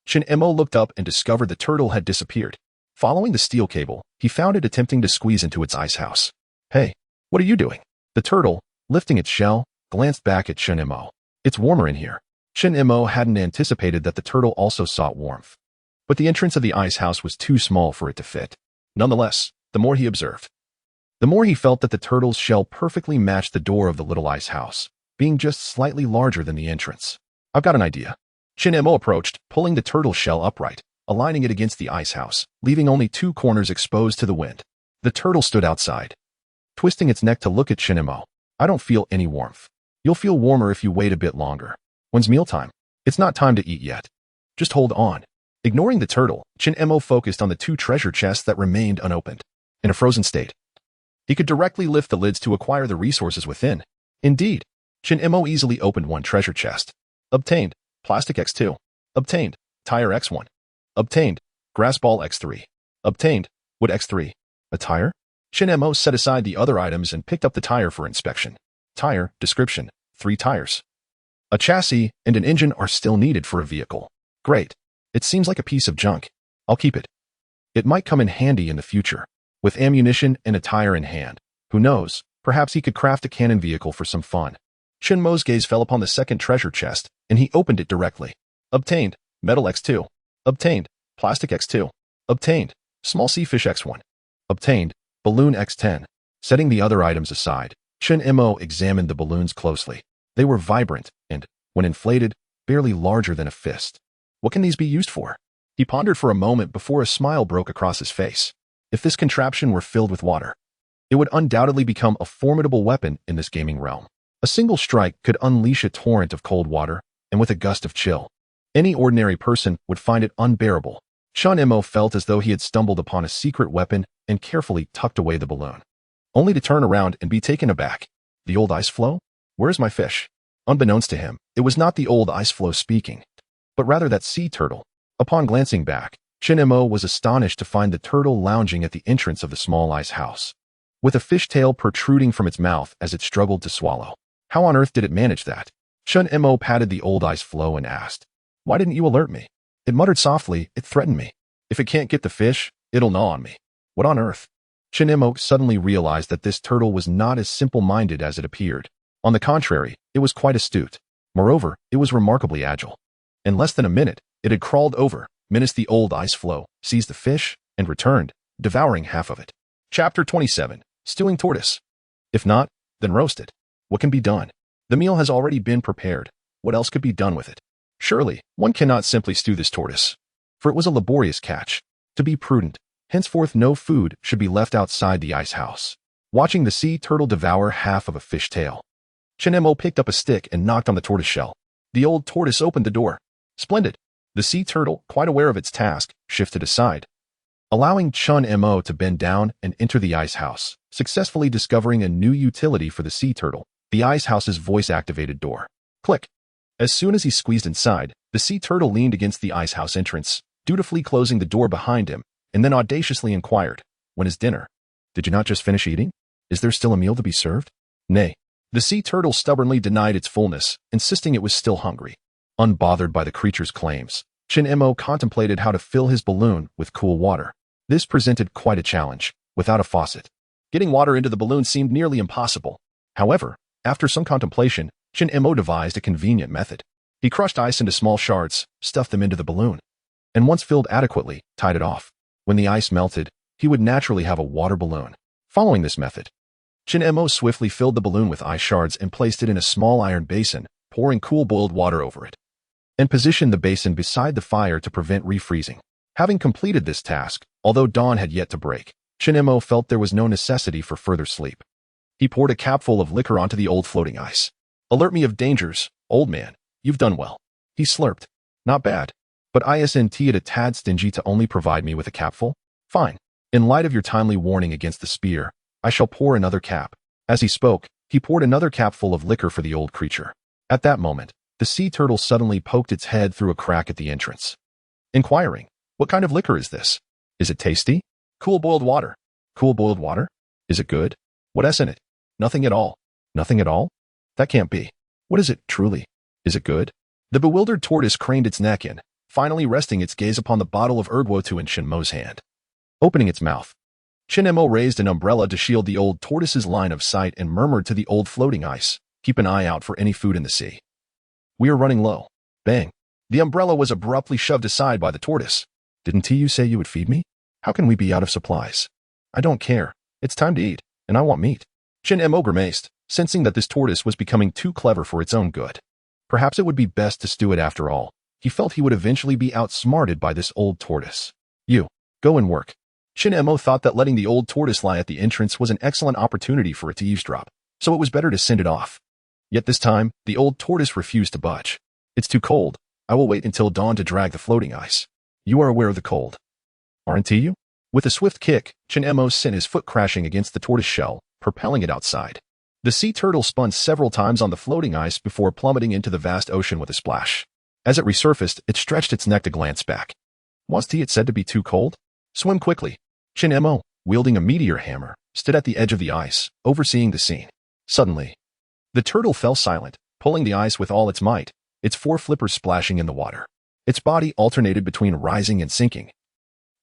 Chun Mo looked up and discovered the turtle had disappeared. Following the steel cable, he found it attempting to squeeze into its ice house. "Hey, what are you doing?" The turtle, lifting its shell, glanced back at Chun Mo. "It's warmer in here." Chun Mo hadn't anticipated that the turtle also sought warmth, but the entrance of the ice house was too small for it to fit. Nonetheless, the more he observed, the more he felt that the turtle's shell perfectly matched the door of the little ice house, being just slightly larger than the entrance. "I've got an idea." Chun Mo approached, pulling the turtle shell upright, aligning it against the ice house, leaving only 2 corners exposed to the wind. The turtle stood outside, twisting its neck to look at Chun Mo. "I don't feel any warmth. You'll feel warmer if you wait a bit longer. When's mealtime? It's not time to eat yet. Just hold on." Ignoring the turtle, Chun Mo focused on the 2 treasure chests that remained unopened. In a frozen state, he could directly lift the lids to acquire the resources within. Indeed, Chun Mo easily opened one treasure chest. Obtained plastic X2. Obtained tire X1. Obtained grass ball X3. Obtained wood X3. A tire? Chun Mo set aside the other items and picked up the tire for inspection. Tire description: 3 tires. A chassis and an engine are still needed for a vehicle. Great. It seems like a piece of junk. I'll keep it. It might come in handy in the future. With ammunition and a tire in hand, who knows, perhaps he could craft a cannon vehicle for some fun. Chun Mo's gaze fell upon the second treasure chest, and he opened it directly. Obtained metal X2. Obtained plastic X2. Obtained small sea fish X1. Obtained balloon X10. Setting the other items aside, Chun Mo examined the balloons closely. They were vibrant and, when inflated, barely larger than a fist. What can these be used for? He pondered for a moment before a smile broke across his face. If this contraption were filled with water, it would undoubtedly become a formidable weapon in this gaming realm. A single strike could unleash a torrent of cold water, and with a gust of chill, any ordinary person would find it unbearable. Chun Mo felt as though he had stumbled upon a secret weapon and carefully tucked away the balloon, only to turn around and be taken aback. The old ice floe? Where's my fish? Unbeknownst to him, it was not the old ice floe speaking, but rather that sea turtle. Upon glancing back, Mo was astonished to find the turtle lounging at the entrance of the small ice house, with a fishtail protruding from its mouth as it struggled to swallow. How on earth did it manage that? Mo patted the old ice floe and asked, "Why didn't you alert me?" It muttered softly. It threatened me. If it can't get the fish, it'll gnaw on me. What on earth? Mo suddenly realized that this turtle was not as simple-minded as it appeared. On the contrary, it was quite astute. Moreover, it was remarkably agile. In less than a minute, it had crawled over, menaced the old ice floe, seized the fish, and returned, devouring half of it. Chapter 27. Stewing Tortoise. If not, then roast it. What can be done? The meal has already been prepared. What else could be done with it? Surely, one cannot simply stew this tortoise, for it was a laborious catch. To be prudent, henceforth no food should be left outside the ice house. Watching the sea turtle devour half of a fish tail, Mo picked up a stick and knocked on the tortoise shell. The old tortoise opened the door. Splendid. The sea turtle, quite aware of its task, shifted aside, allowing Mo to bend down and enter the ice house, successfully discovering a new utility for the sea turtle, the ice house's voice-activated door. Click. As soon as he squeezed inside, the sea turtle leaned against the ice house entrance, dutifully closing the door behind him, and then audaciously inquired, "When is dinner? Did you not just finish eating? Is there still a meal to be served?" Nay. The sea turtle stubbornly denied its fullness, insisting it was still hungry. Unbothered by the creature's claims, Mo contemplated how to fill his balloon with cool water. This presented quite a challenge. Without a faucet, getting water into the balloon seemed nearly impossible. However, after some contemplation, Mo devised a convenient method. He crushed ice into small shards, stuffed them into the balloon, and once filled adequately, tied it off. When the ice melted, he would naturally have a water balloon. Following this method, Mo swiftly filled the balloon with ice shards and placed it in a small iron basin, pouring cool boiled water over it, and positioned the basin beside the fire to prevent refreezing. Having completed this task, although dawn had yet to break, Mo felt there was no necessity for further sleep. He poured a capful of liquor onto the old floating ice. "Alert me of dangers, old man. You've done well." He slurped. "Not bad. But isn't it a tad stingy to only provide me with a capful? Fine. In light of your timely warning against the spear, I shall pour another cap." As he spoke, he poured another capful of liquor for the old creature. At that moment, the sea turtle suddenly poked its head through a crack at the entrance, inquiring, "What kind of liquor is this? Is it tasty?" "Cool boiled water." "Cool boiled water? Is it good? What's in it?" "Nothing at all." "Nothing at all? That can't be. What is it, truly? Is it good?" The bewildered tortoise craned its neck in, finally resting its gaze upon the bottle of Ergwotu in Mo's hand. Opening its mouth, Mo raised an umbrella to shield the old tortoise's line of sight and murmured to the old floating ice, "Keep an eye out for any food in the sea. We are running low." Bang! The umbrella was abruptly shoved aside by the tortoise. "Didn't you say you would feed me? How can we be out of supplies?" "I don't care. It's time to eat, and I want meat." Mo grimaced, sensing that this tortoise was becoming too clever for its own good. Perhaps it would be best to stew it after all. He felt he would eventually be outsmarted by this old tortoise. "You, go and work." Mo thought that letting the old tortoise lie at the entrance was an excellent opportunity for it to eavesdrop, so it was better to send it off. Yet this time, the old tortoise refused to budge. "It's too cold. I will wait until dawn to drag the floating ice. You are aware of the cold, aren't you?" With a swift kick, Mo sent his foot crashing against the tortoise shell, propelling it outside. The sea turtle spun several times on the floating ice before plummeting into the vast ocean with a splash. As it resurfaced, it stretched its neck to glance back. Was it said to be too cold? Swim quickly. Mo, wielding a meteor hammer, stood at the edge of the ice, overseeing the scene. Suddenly, the turtle fell silent, pulling the ice with all its might, its four flippers splashing in the water. Its body alternated between rising and sinking,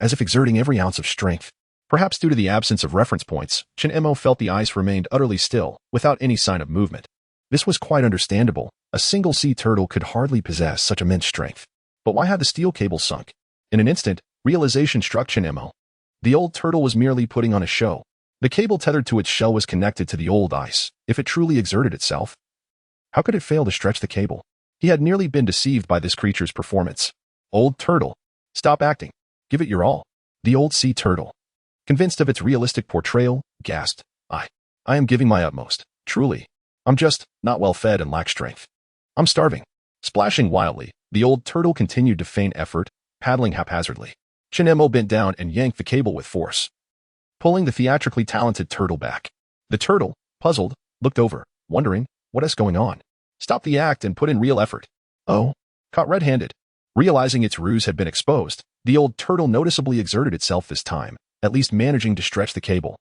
as if exerting every ounce of strength. Perhaps due to the absence of reference points, Mo felt the ice remained utterly still, without any sign of movement. This was quite understandable. A single sea turtle could hardly possess such immense strength. But why had the steel cable sunk? In an instant, realization struck Mo. The old turtle was merely putting on a show. The cable tethered to its shell was connected to the old ice. If it truly exerted itself, how could it fail to stretch the cable? He had nearly been deceived by this creature's performance. "Old turtle, stop acting. Give it your all." The old sea turtle, convinced of its realistic portrayal, gasped, I am giving my utmost. Truly. I'm just not well fed and lack strength. I'm starving." Splashing wildly, the old turtle continued to feign effort, paddling haphazardly. Mo bent down and yanked the cable with force, pulling the theatrically talented turtle back. The turtle, puzzled, looked over, wondering, what's going on? Stopped the act and put in real effort. Oh, caught red-handed. Realizing its ruse had been exposed, The old turtle noticeably exerted itself this time, at least managing to stretch the cable.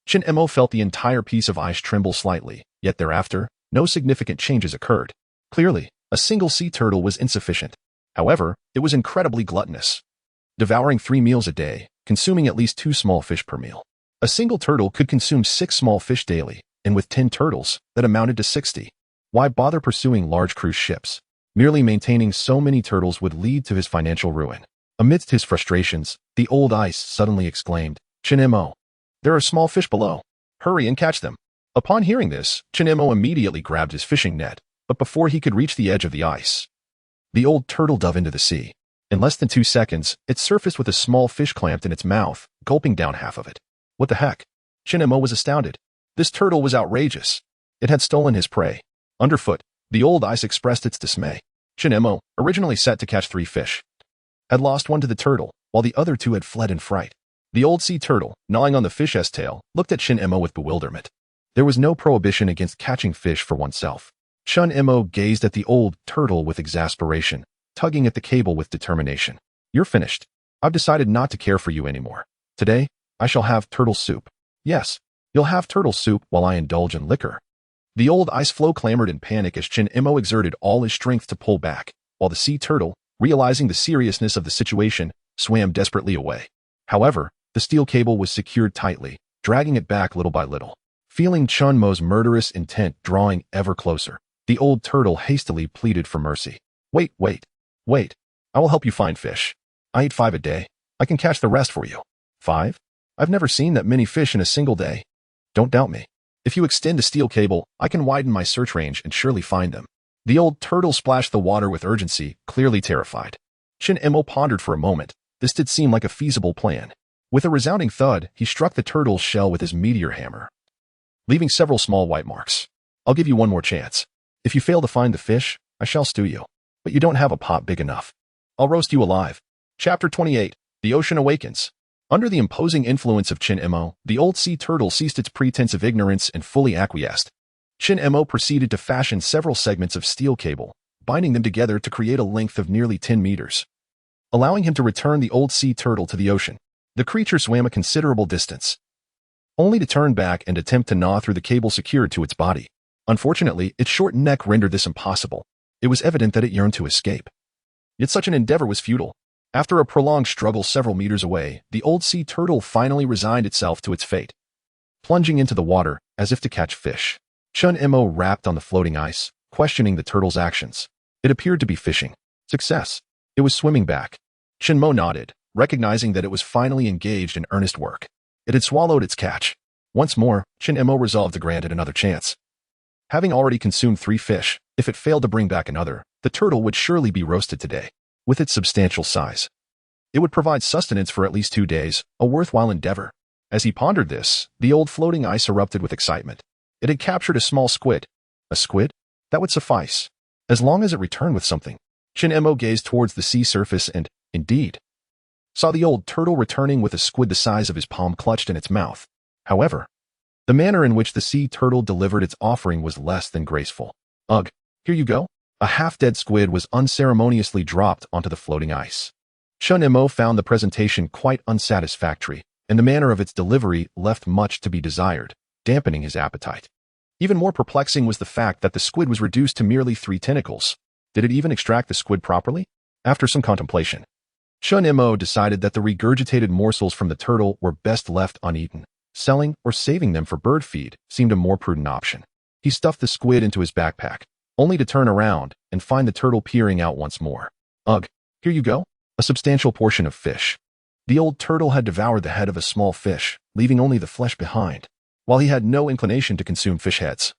Chin-mo felt the entire piece of ice tremble slightly, yet thereafter, no significant changes occurred. Clearly, a single sea turtle was insufficient. However, it was incredibly gluttonous, devouring 3 meals a day, consuming at least 2 small fish per meal. A single turtle could consume 6 small fish daily, and with 10 turtles, that amounted to 60. Why bother pursuing large cruise ships? Merely maintaining so many turtles would lead to his financial ruin. Amidst his frustrations, the old ice suddenly exclaimed, "Chin-mo, there are small fish below. Hurry and catch them." Upon hearing this, Chin-mo immediately grabbed his fishing net, but before he could reach the edge of the ice, the old turtle dove into the sea. In less than 2 seconds, it surfaced with a small fish clamped in its mouth, gulping down half of it. What the heck? Chin-mo was astounded. This turtle was outrageous. It had stolen his prey. Underfoot, the old ice expressed its dismay. Chin-mo, originally set to catch 3 fish, had lost one to the turtle, while the other 2 had fled in fright. The old sea turtle, gnawing on the fish's tail, looked at Chin-mo with bewilderment. There was no prohibition against catching fish for oneself. Chin-mo gazed at the old turtle with exasperation, tugging at the cable with determination. "You're finished. I've decided not to care for you anymore. Today, I shall have turtle soup. Yes, you'll have turtle soup while I indulge in liquor." The old ice floe clamored in panic as Chin-mo exerted all his strength to pull back, while the sea turtle, realizing the seriousness of the situation, swam desperately away. However, the steel cable was secured tightly, dragging it back little by little. Feeling Chin-mo's murderous intent drawing ever closer, the old turtle hastily pleaded for mercy. Wait. I will help you find fish. I eat 5 a day. I can catch the rest for you." 5? I've never seen that many fish in a single day. Don't doubt me. If you extend a steel cable, I can widen my search range and surely find them." The old turtle splashed the water with urgency, clearly terrified. Chin-mo pondered for a moment. This did seem like a feasible plan. With a resounding thud, he struck the turtle's shell with his meteor hammer, leaving several small white marks. "I'll give you one more chance. If you fail to find the fish, I shall stew you. But you don't have a pot big enough. I'll roast you alive." Chapter 28. The Ocean Awakens. Under the imposing influence of Chin-mo, the old sea turtle ceased its pretense of ignorance and fully acquiesced. Chin-mo proceeded to fashion several segments of steel cable, binding them together to create a length of nearly 10 meters, allowing him to return the old sea turtle to the ocean. The creature swam a considerable distance, only to turn back and attempt to gnaw through the cable secured to its body. Unfortunately, its short neck rendered this impossible. It was evident that it yearned to escape. Yet such an endeavor was futile. After a prolonged struggle several meters away, the old sea turtle finally resigned itself to its fate, plunging into the water as if to catch fish. Chin-mo rapped on the floating ice, questioning the turtle's actions. It appeared to be fishing. Success. It was swimming back. Chin-mo nodded, recognizing that it was finally engaged in earnest work. It had swallowed its catch. Once more, Chin-mo resolved to grant it another chance. Having already consumed 3 fish, if it failed to bring back another, the turtle would surely be roasted today. With its substantial size, it would provide sustenance for at least 2 days, a worthwhile endeavor. As he pondered this, the old floating ice erupted with excitement. It had captured a small squid. A squid? That would suffice, as long as it returned with something. Chin-mo gazed towards the sea surface and, indeed, saw the old turtle returning with a squid the size of his palm clutched in its mouth. However, the manner in which the sea turtle delivered its offering was less than graceful. "Ugh, here you go." A half-dead squid was unceremoniously dropped onto the floating ice. Chin-mo found the presentation quite unsatisfactory, and the manner of its delivery left much to be desired, dampening his appetite. Even more perplexing was the fact that the squid was reduced to merely 3 tentacles. Did it even extract the squid properly? After some contemplation, Chin-mo decided that the regurgitated morsels from the turtle were best left uneaten. Selling or saving them for bird feed seemed a more prudent option. He stuffed the squid into his backpack, only to turn around and find the turtle peering out once more. "Ugh, here you go." A substantial portion of fish. The old turtle had devoured the head of a small fish, leaving only the flesh behind, while he had no inclination to consume fish heads.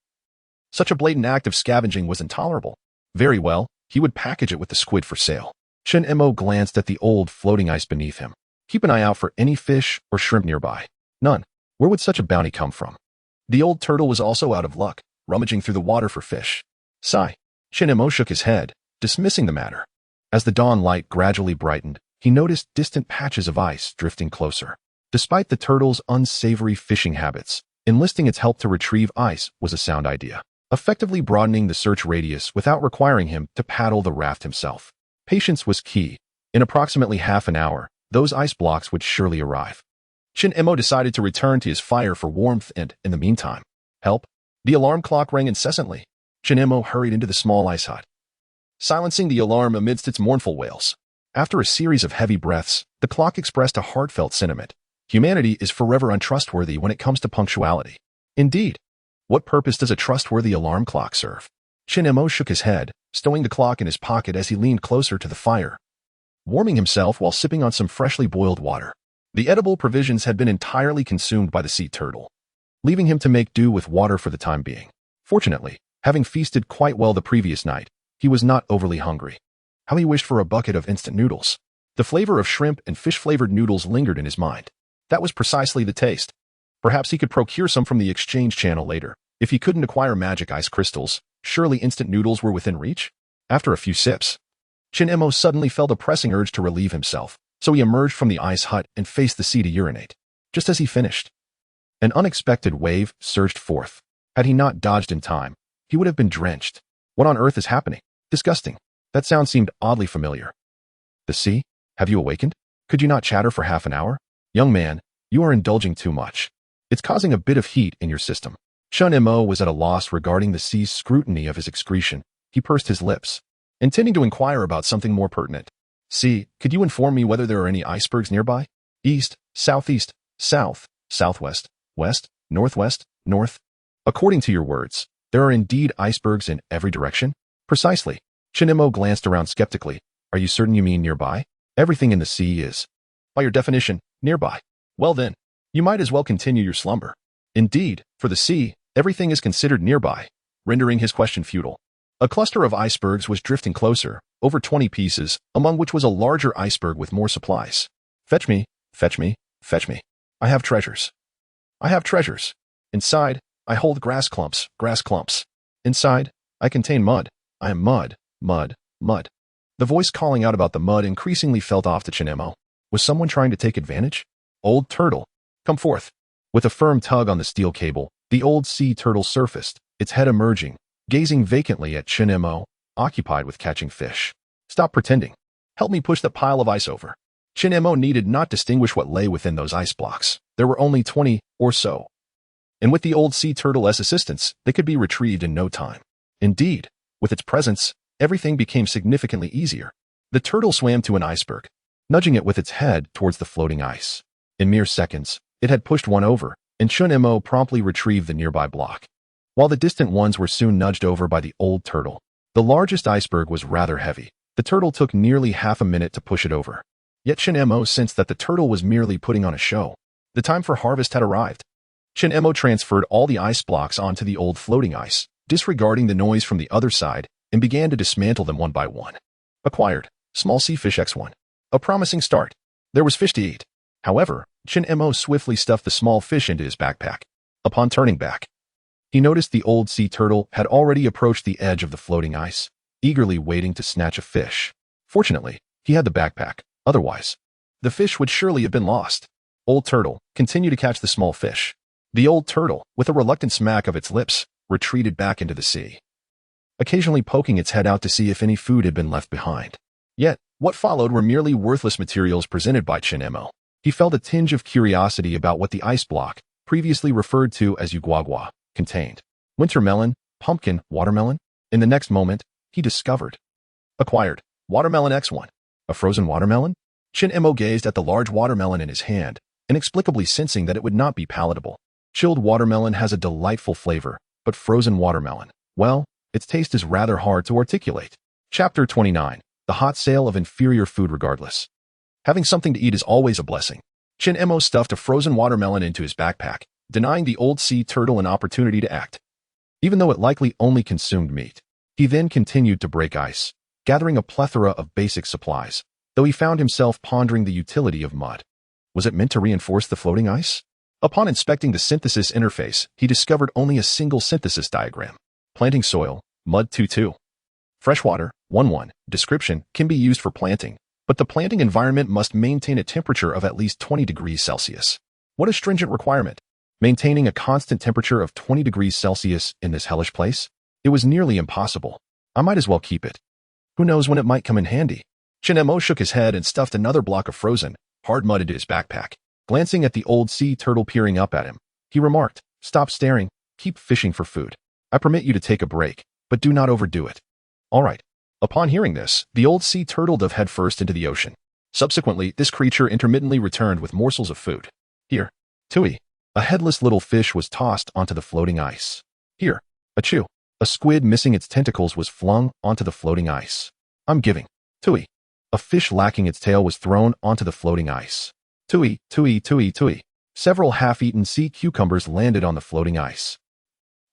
Such a blatant act of scavenging was intolerable. Very well, he would package it with the squid for sale. Chin-mo glanced at the old floating ice beneath him. Keep an eye out for any fish or shrimp nearby. None. Where would such a bounty come from? The old turtle was also out of luck, rummaging through the water for fish. Sigh. Chin-mo shook his head, dismissing the matter. As the dawn light gradually brightened, he noticed distant patches of ice drifting closer. Despite the turtle's unsavory fishing habits, enlisting its help to retrieve ice was a sound idea, effectively broadening the search radius without requiring him to paddle the raft himself. Patience was key. In approximately half an hour, those ice blocks would surely arrive. Shin-Emo decided to return to his fire for warmth and, in the meantime, help. The alarm clock rang incessantly. Shin-Emo hurried into the small ice hut, silencing the alarm amidst its mournful wails. After a series of heavy breaths, the clock expressed a heartfelt sentiment. Humanity is forever untrustworthy when it comes to punctuality. Indeed, what purpose does a trustworthy alarm clock serve? Shin-Emo shook his head, stowing the clock in his pocket as he leaned closer to the fire, warming himself while sipping on some freshly boiled water. The edible provisions had been entirely consumed by the sea turtle, leaving him to make do with water for the time being. Fortunately, having feasted quite well the previous night, he was not overly hungry. How he wished for a bucket of instant noodles. The flavor of shrimp and fish-flavored noodles lingered in his mind. That was precisely the taste. Perhaps he could procure some from the exchange channel later. If he couldn't acquire magic ice crystals, surely instant noodles were within reach? After a few sips, Shin-Emo suddenly felt a pressing urge to relieve himself, so he emerged from the ice hut and faced the sea to urinate. Just as he finished, an unexpected wave surged forth. Had he not dodged in time, he would have been drenched. What on earth is happening? Disgusting. That sound seemed oddly familiar. The sea? Have you awakened? Could you not chatter for half an hour? Young man, you are indulging too much. It's causing a bit of heat in your system. Shin-Emo was at a loss regarding the sea's scrutiny of his excretion. He pursed his lips, intending to inquire about something more pertinent. Sea, could you inform me whether there are any icebergs nearby? East, southeast, south, southwest, west, northwest, north. According to your words, there are indeed icebergs in every direction? Precisely. Shin-Emo glanced around skeptically. Are you certain you mean nearby? Everything in the sea is, by your definition, nearby. Well then, you might as well continue your slumber. Indeed, for the sea, everything is considered nearby, rendering his question futile. A cluster of icebergs was drifting closer, over 20 pieces, among which was a larger iceberg with more supplies. Fetch me, fetch me, fetch me. I have treasures. I have treasures. Inside, I hold grass clumps, grass clumps. Inside, I contain mud. I am mud, mud, mud. The voice calling out about the mud increasingly felt off to Shin-Emo. Was someone trying to take advantage? Old turtle, come forth. With a firm tug on the steel cable, the old sea turtle surfaced, its head emerging, gazing vacantly at Shin-Emo, occupied with catching fish. Stop pretending. Help me push that pile of ice over. Shin-Emo needed not distinguish what lay within those ice blocks. There were only 20 or so. And with the old sea turtle's assistance, they could be retrieved in no time. Indeed, with its presence, everything became significantly easier. The turtle swam to an iceberg, nudging it with its head towards the floating ice. In mere seconds, it had pushed one over, and Shin-Emo promptly retrieved the nearby block. While the distant ones were soon nudged over by the old turtle, the largest iceberg was rather heavy. The turtle took nearly half a minute to push it over. Yet Shin-Emo sensed that the turtle was merely putting on a show. The time for harvest had arrived. Shin-Emo transferred all the ice blocks onto the old floating ice, disregarding the noise from the other side, and began to dismantle them one by one. Acquired. Small sea fish X1. A promising start. There was fish to eat. However, Shin-Emo swiftly stuffed the small fish into his backpack. Upon turning back, he noticed the old sea turtle had already approached the edge of the floating ice, eagerly waiting to snatch a fish. Fortunately, he had the backpack. Otherwise, the fish would surely have been lost. Old turtle, continue to catch the small fish. The old turtle, with a reluctant smack of its lips, retreated back into the sea, occasionally poking its head out to see if any food had been left behind. Yet, what followed were merely worthless materials presented by Shin-Emo. He felt a tinge of curiosity about what the ice block, previously referred to as Ugwagwa, contained. Winter melon, pumpkin, watermelon. In the next moment, he discovered. Acquired. Watermelon X1. A frozen watermelon? Shin-Emo gazed at the large watermelon in his hand, inexplicably sensing that it would not be palatable. Chilled watermelon has a delightful flavor, but frozen watermelon, well, its taste is rather hard to articulate. Chapter 29. The hot sale of inferior food regardless. Having something to eat is always a blessing. Shin-Emo stuffed a frozen watermelon into his backpack, denying the old sea turtle an opportunity to act. Even though it likely only consumed meat, he then continued to break ice, gathering a plethora of basic supplies, though he found himself pondering the utility of mud. Was it meant to reinforce the floating ice? Upon inspecting the synthesis interface, he discovered only a single synthesis diagram. Planting soil, mud 2-2. Freshwater, 1-1. Description, can be used for planting, but the planting environment must maintain a temperature of at least 20 degrees Celsius. What a stringent requirement. Maintaining a constant temperature of 20 degrees Celsius in this hellish place? It was nearly impossible. I might as well keep it. Who knows when it might come in handy? Chin-mo shook his head and stuffed another block of frozen, hard mud into his backpack. Glancing at the old sea turtle peering up at him, he remarked, "Stop staring, keep fishing for food. I permit you to take a break, but do not overdo it." All right. Upon hearing this, the old sea turtle dove headfirst into the ocean. Subsequently, this creature intermittently returned with morsels of food. Here, Tui. A headless little fish was tossed onto the floating ice. Here, Achoo. A squid missing its tentacles was flung onto the floating ice. I'm giving. Tui. A fish lacking its tail was thrown onto the floating ice. Tui, Tui, Tui, Tui. Several half-eaten sea cucumbers landed on the floating ice.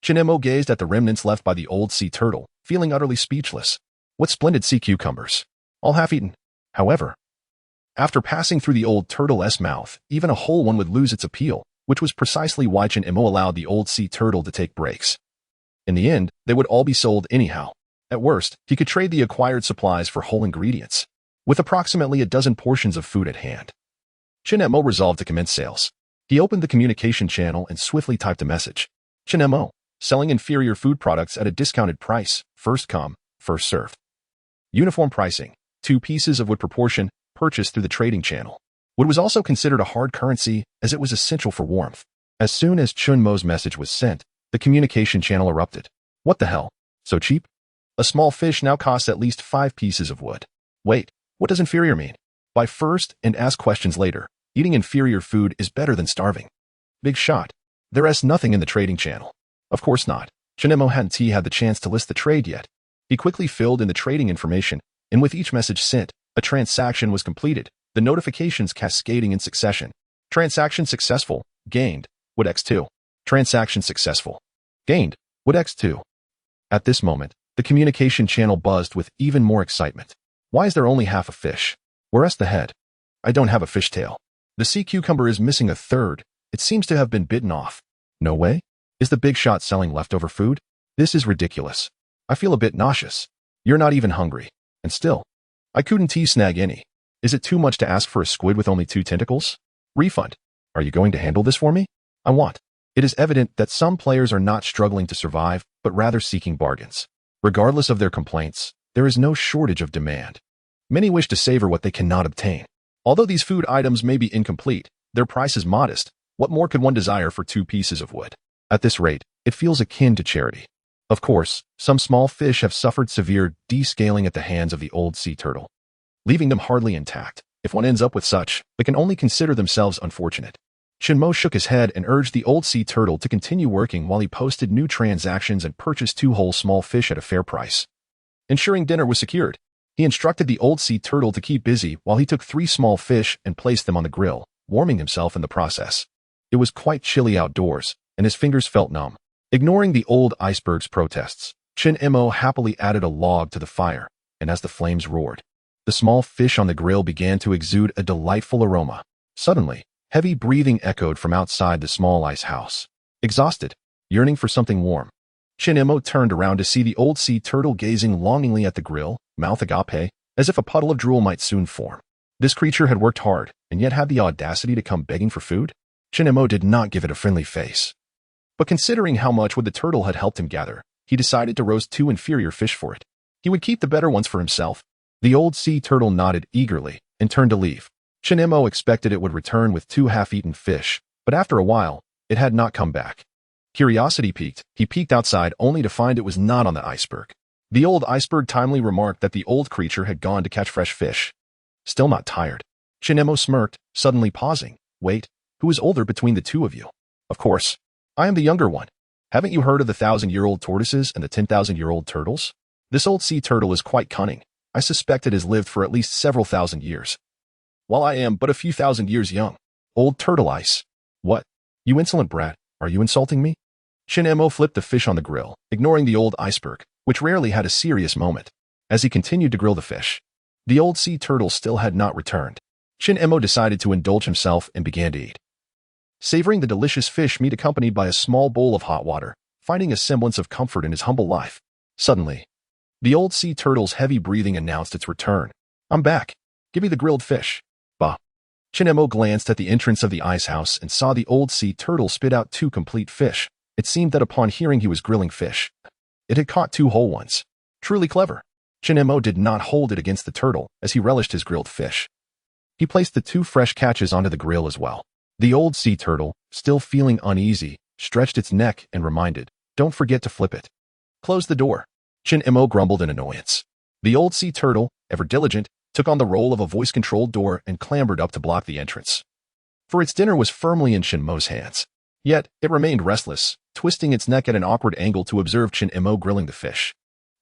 Chin-mo gazed at the remnants left by the old sea turtle, feeling utterly speechless. What splendid sea cucumbers. All half-eaten. However, after passing through the old turtle's mouth, even a whole one would lose its appeal, which was precisely why Chin-mo allowed the old sea turtle to take breaks. In the end, they would all be sold anyhow. At worst, he could trade the acquired supplies for whole ingredients. With approximately a dozen portions of food at hand, Chin-mo resolved to commence sales. He opened the communication channel and swiftly typed a message. Chin-mo, selling inferior food products at a discounted price, first come, first served. Uniform pricing, 2 pieces of wood proportion, purchased through the trading channel. Wood was also considered a hard currency as it was essential for warmth. As soon as Chun-mo's message was sent, the communication channel erupted. What the hell? So cheap? A small fish now costs at least 5 pieces of wood. Wait, what does inferior mean? Buy first and ask questions later. Eating inferior food is better than starving. Big shot. There's nothing in the trading channel. Of course not. Chin-mo hadn't had the chance to list the trade yet. He quickly filled in the trading information, and with each message sent, a transaction was completed, the notifications cascading in succession. Transaction successful. Gained. Wood X2. Transaction successful. Gained. Wood X2. At this moment, the communication channel buzzed with even more excitement. Why is there only half a fish? Where's the head? I don't have a fish tail. The sea cucumber is missing a third. It seems to have been bitten off. No way. Is the big shot selling leftover food? This is ridiculous. I feel a bit nauseous. You're not even hungry. And still, I couldn't snag any. Is it too much to ask for a squid with only 2 tentacles? Refund. Are you going to handle this for me? I want. It is evident that some players are not struggling to survive, but rather seeking bargains. Regardless of their complaints, there is no shortage of demand. Many wish to savor what they cannot obtain. Although these food items may be incomplete, their price is modest. What more could one desire for 2 pieces of wood? At this rate, it feels akin to charity. Of course, some small fish have suffered severe descaling at the hands of the old sea turtle, leaving them hardly intact. If one ends up with such, they can only consider themselves unfortunate. Chin-mo shook his head and urged the old sea turtle to continue working while he posted new transactions and purchased 2 whole small fish at a fair price. Ensuring dinner was secured, he instructed the old sea turtle to keep busy while he took 3 small fish and placed them on the grill, warming himself in the process. It was quite chilly outdoors, and his fingers felt numb. Ignoring the old Iceberg's protests, Chin-mo happily added a log to the fire, and as the flames roared, the small fish on the grill began to exude a delightful aroma. Suddenly, heavy breathing echoed from outside the small ice house. Exhausted, yearning for something warm, Chin-mo turned around to see the old sea turtle gazing longingly at the grill, mouth agape, as if a puddle of drool might soon form. This creature had worked hard, and yet had the audacity to come begging for food? Chin-mo did not give it a friendly face. But considering how much wood the turtle had helped him gather, he decided to roast 2 inferior fish for it. He would keep the better ones for himself. The old sea turtle nodded eagerly and turned to leave. Chin-mo expected it would return with 2 half-eaten fish, but after a while, it had not come back. Curiosity piqued, he peeked outside only to find it was not on the iceberg. The old iceberg timely remarked that the old creature had gone to catch fresh fish. Still not tired. Chin-mo smirked, suddenly pausing. Wait, who is older between the 2 of you? Of course. I am the younger one. Haven't you heard of the 1,000-year-old tortoises and the 10,000-year-old turtles? This old sea turtle is quite cunning. I suspect it has lived for at least several thousand years, while I am but a few thousand years young. Old turtle ice. What? You insolent brat, are you insulting me? Chin-mo flipped the fish on the grill, ignoring the old iceberg, which rarely had a serious moment. As he continued to grill the fish, the old sea turtle still had not returned. Chin-mo decided to indulge himself and began to eat, savoring the delicious fish meat accompanied by a small bowl of hot water, finding a semblance of comfort in his humble life. Suddenly, the old sea turtle's heavy breathing announced its return. I'm back. Give me the grilled fish. Bah. Chin-mo glanced at the entrance of the ice house and saw the old sea turtle spit out 2 complete fish. It seemed that upon hearing he was grilling fish, it had caught 2 whole ones. Truly clever. Shin-Mo did not hold it against the turtle as he relished his grilled fish. He placed the 2 fresh catches onto the grill as well. The old sea turtle, still feeling uneasy, stretched its neck and reminded, "Don't forget to flip it." "Close the door." Shin-Mo grumbled in annoyance. The old sea turtle, ever diligent, took on the role of a voice-controlled door and clambered up to block the entrance. For its dinner was firmly in Shin-Mo's hands. Yet, it remained restless, twisting its neck at an awkward angle to observe Shin-Mo grilling the fish.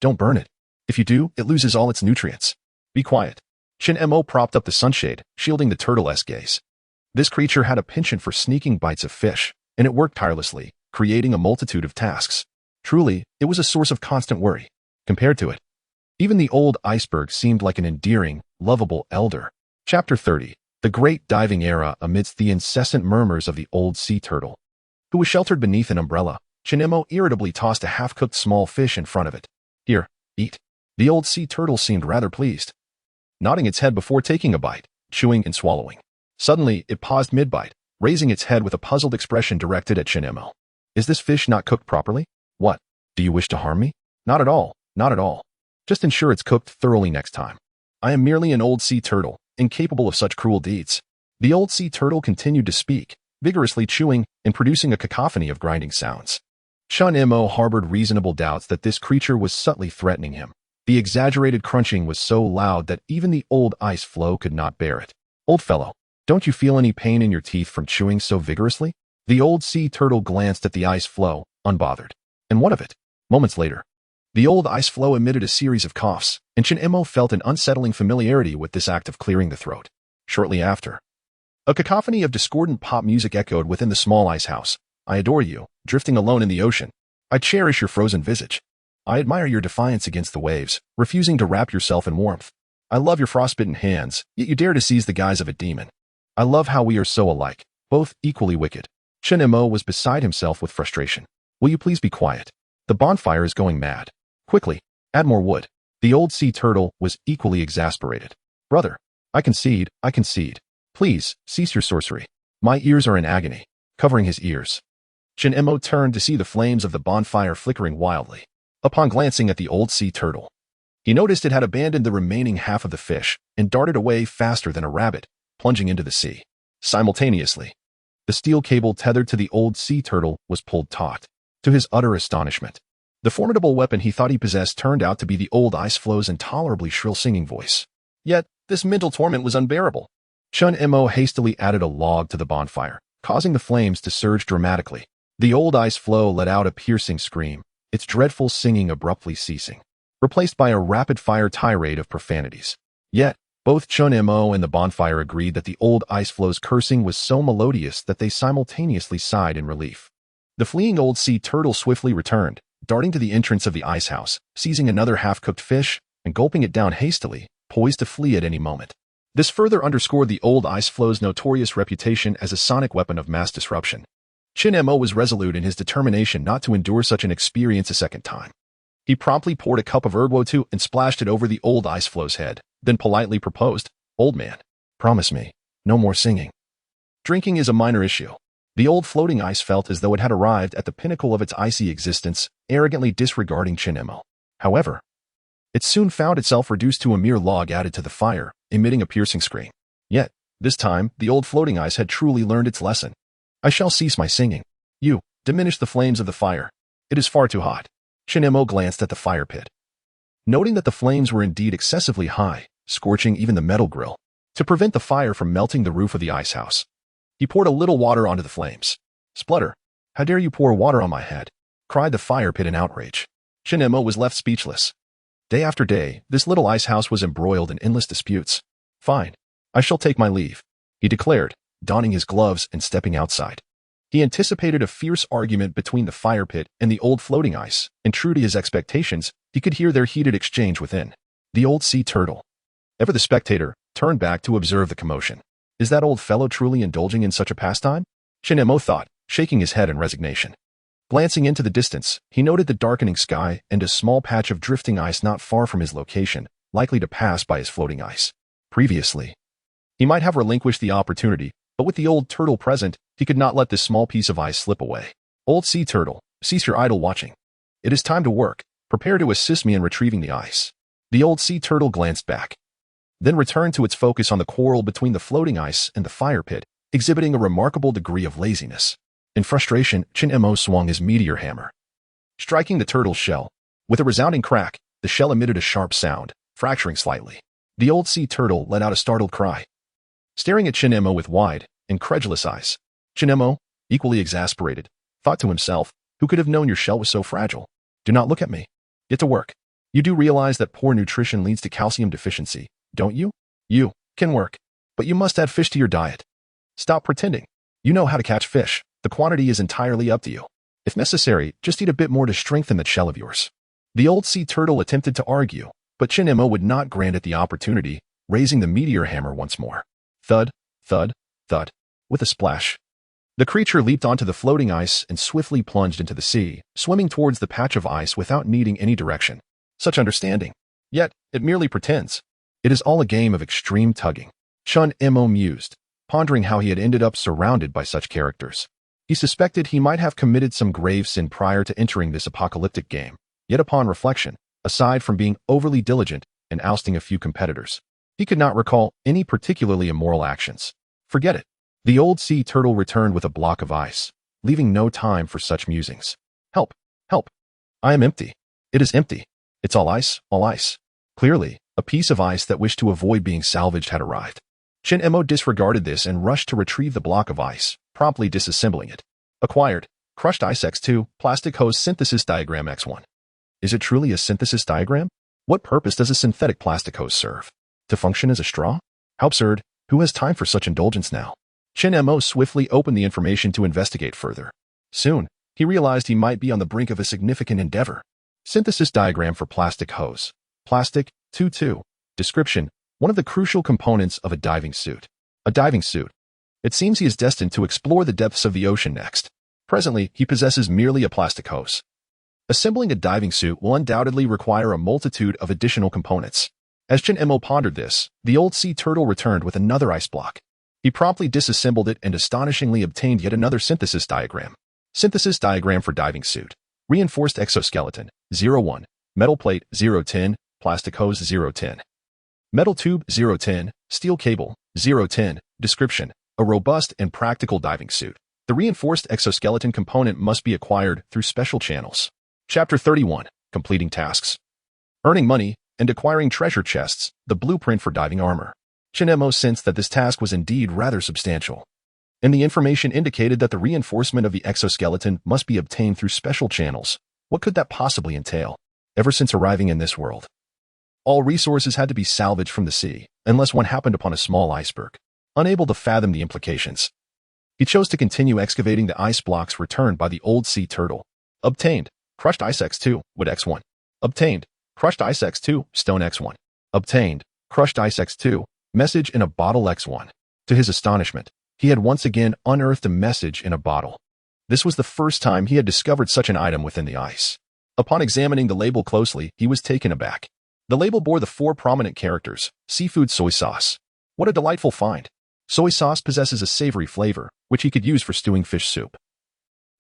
"Don't burn it. If you do, it loses all its nutrients. Be quiet." Shin-Mo propped up the sunshade, shielding the turtle's gaze. This creature had a penchant for sneaking bites of fish, and it worked tirelessly, creating a multitude of tasks. Truly, it was a source of constant worry. Compared to it, even the old Iceberg seemed like an endearing, lovable elder. Chapter 30. The Great Diving Era. Amidst the incessant murmurs of the old sea turtle, who was sheltered beneath an umbrella, Shin-Mo irritably tossed a half-cooked small fish in front of it. "Here, eat." The old sea turtle seemed rather pleased, nodding its head before taking a bite, chewing and swallowing. Suddenly, it paused mid-bite, raising its head with a puzzled expression directed at Shin-Mo. "Is this fish not cooked properly? What? Do you wish to harm me?" "Not at all, not at all. Just ensure it's cooked thoroughly next time. I am merely an old sea turtle, incapable of such cruel deeds." The old sea turtle continued to speak, vigorously chewing and producing a cacophony of grinding sounds. Shin-Mo harbored reasonable doubts that this creature was subtly threatening him. The exaggerated crunching was so loud that even the old ice floe could not bear it. "Old fellow, don't you feel any pain in your teeth from chewing so vigorously?" The old sea turtle glanced at the ice floe, unbothered. "And what of it?" Moments later, the old ice floe emitted a series of coughs, and Shin-Mo felt an unsettling familiarity with this act of clearing the throat. Shortly after, a cacophony of discordant pop music echoed within the small ice house. "I adore you, drifting alone in the ocean. I cherish your frozen visage. I admire your defiance against the waves, refusing to wrap yourself in warmth. I love your frostbitten hands, yet you dare to seize the guise of a demon. I love how we are so alike, both equally wicked." Shin-Mo was beside himself with frustration. "Will you please be quiet? The bonfire is going mad. Quickly, add more wood." The old sea turtle was equally exasperated. "Brother, I concede. Please, cease your sorcery. My ears are in agony." Covering his ears, Shin-Mo turned to see the flames of the bonfire flickering wildly. Upon glancing at the old sea turtle, he noticed it had abandoned the remaining half of the fish and darted away faster than a rabbit, plunging into the sea. Simultaneously, the steel cable tethered to the old sea turtle was pulled taut. To his utter astonishment, the formidable weapon he thought he possessed turned out to be the old ice floe's intolerably shrill singing voice. Yet, this mental torment was unbearable. Shin-Mo hastily added a log to the bonfire, causing the flames to surge dramatically. The old ice floe let out a piercing scream, its dreadful singing abruptly ceasing, replaced by a rapid-fire tirade of profanities. Yet, both Shin-Mo and the bonfire agreed that the old ice floe's cursing was so melodious that they simultaneously sighed in relief. The fleeing old sea turtle swiftly returned, darting to the entrance of the ice house, seizing another half-cooked fish, and gulping it down hastily, poised to flee at any moment. This further underscored the old ice floe's notorious reputation as a sonic weapon of mass disruption. Shin-Mo was resolute in his determination not to endure such an experience a second time. He promptly poured a cup of ergo-2 and splashed it over the old ice floe's head, then politely proposed, "Old man, promise me, no more singing." Drinking is a minor issue. The old floating ice felt as though it had arrived at the pinnacle of its icy existence, arrogantly disregarding Shin-Mo. However, it soon found itself reduced to a mere log added to the fire, emitting a piercing scream. Yet, this time, the old floating ice had truly learned its lesson. "I shall cease my singing. You, diminish the flames of the fire. It is far too hot." Shin-Mo glanced at the fire pit, noting that the flames were indeed excessively high, scorching even the metal grill. To prevent the fire from melting the roof of the ice house, he poured a little water onto the flames. "Splutter, how dare you pour water on my head?" cried the fire pit in outrage. Shin-Mo was left speechless. Day after day, this little ice house was embroiled in endless disputes. "Fine, I shall take my leave," he declared, donning his gloves and stepping outside. He anticipated a fierce argument between the fire pit and the old floating ice, and true to his expectations, he could hear their heated exchange within. The old sea turtle, ever the spectator, turned back to observe the commotion. "Is that old fellow truly indulging in such a pastime?" Shin-Mo thought, shaking his head in resignation. Glancing into the distance, he noted the darkening sky and a small patch of drifting ice not far from his location, likely to pass by his floating ice. Previously, he might have relinquished the opportunity, but with the old turtle present, he could not let this small piece of ice slip away. "Old sea turtle, cease your idle watching. It is time to work. Prepare to assist me in retrieving the ice." The old sea turtle glanced back, then returned to its focus on the quarrel between the floating ice and the fire pit, exhibiting a remarkable degree of laziness. In frustration, Chin-Mo swung his meteor hammer, striking the turtle's shell. With a resounding crack, the shell emitted a sharp sound, fracturing slightly. The old sea turtle let out a startled cry, staring at Chin-Mo with wide, incredulous eyes. Chin-Mo, equally exasperated, thought to himself, who could have known your shell was so fragile? Do not look at me. Get to work. You do realize that poor nutrition leads to calcium deficiency, don't you? You can work, but you must add fish to your diet. Stop pretending. You know how to catch fish. The quantity is entirely up to you. If necessary, just eat a bit more to strengthen that shell of yours. The old sea turtle attempted to argue, but Chin-Mo would not grant it the opportunity, raising the meteor hammer once more. Thud, thud, thud. With a splash, the creature leaped onto the floating ice and swiftly plunged into the sea, swimming towards the patch of ice without needing any direction. Such understanding. Yet, it merely pretends. It is all a game of extreme tugging. Chin-Mo mused, pondering how he had ended up surrounded by such characters. He suspected he might have committed some grave sin prior to entering this apocalyptic game, yet upon reflection, aside from being overly diligent and ousting a few competitors, he could not recall any particularly immoral actions. Forget it. The old sea turtle returned with a block of ice, leaving no time for such musings. Help! Help! I am empty. It is empty. It's all ice, all ice. Clearly, a piece of ice that wished to avoid being salvaged had arrived. Chin-Mo disregarded this and rushed to retrieve the block of ice, promptly disassembling it. Acquired. Crushed ice X2, plastic hose synthesis diagram X1. Is it truly a synthesis diagram? What purpose does a synthetic plastic hose serve? To function as a straw? How absurd. Who has time for such indulgence now? Chin-Mo swiftly opened the information to investigate further. Soon, he realized he might be on the brink of a significant endeavor. Synthesis diagram for plastic hose. Plastic, 2-2. Description, one of the crucial components of a diving suit. A diving suit. It seems he is destined to explore the depths of the ocean next. Presently, he possesses merely a plastic hose. Assembling a diving suit will undoubtedly require a multitude of additional components. As Chin-Mo pondered this, the old sea turtle returned with another ice block. He promptly disassembled it and astonishingly obtained yet another synthesis diagram. Synthesis diagram for diving suit. Reinforced exoskeleton, 0-1. Metal plate, 0-10. Plastic hose, 0-10. Metal tube, 0-10. Steel cable, 0-10. Description, a robust and practical diving suit. The reinforced exoskeleton component must be acquired through special channels. Chapter 31, Completing Tasks. Earning money and acquiring treasure chests, the blueprint for diving armor. Chin-Mo sensed that this task was indeed rather substantial, and the information indicated that the reinforcement of the exoskeleton must be obtained through special channels. What could that possibly entail? Ever since arriving in this world, all resources had to be salvaged from the sea, unless one happened upon a small iceberg. Unable to fathom the implications, he chose to continue excavating the ice blocks returned by the old sea turtle. Obtained. Crushed ice X2, wood X1. Obtained. Crushed ice X2, stone X1. Obtained. Crushed ice X2, message in a bottle X1. To his astonishment, he had once again unearthed a message in a bottle. This was the first time he had discovered such an item within the ice. Upon examining the label closely, he was taken aback. The label bore the 4 prominent characters, seafood soy sauce. What a delightful find. Soy sauce possesses a savory flavor, which he could use for stewing fish soup.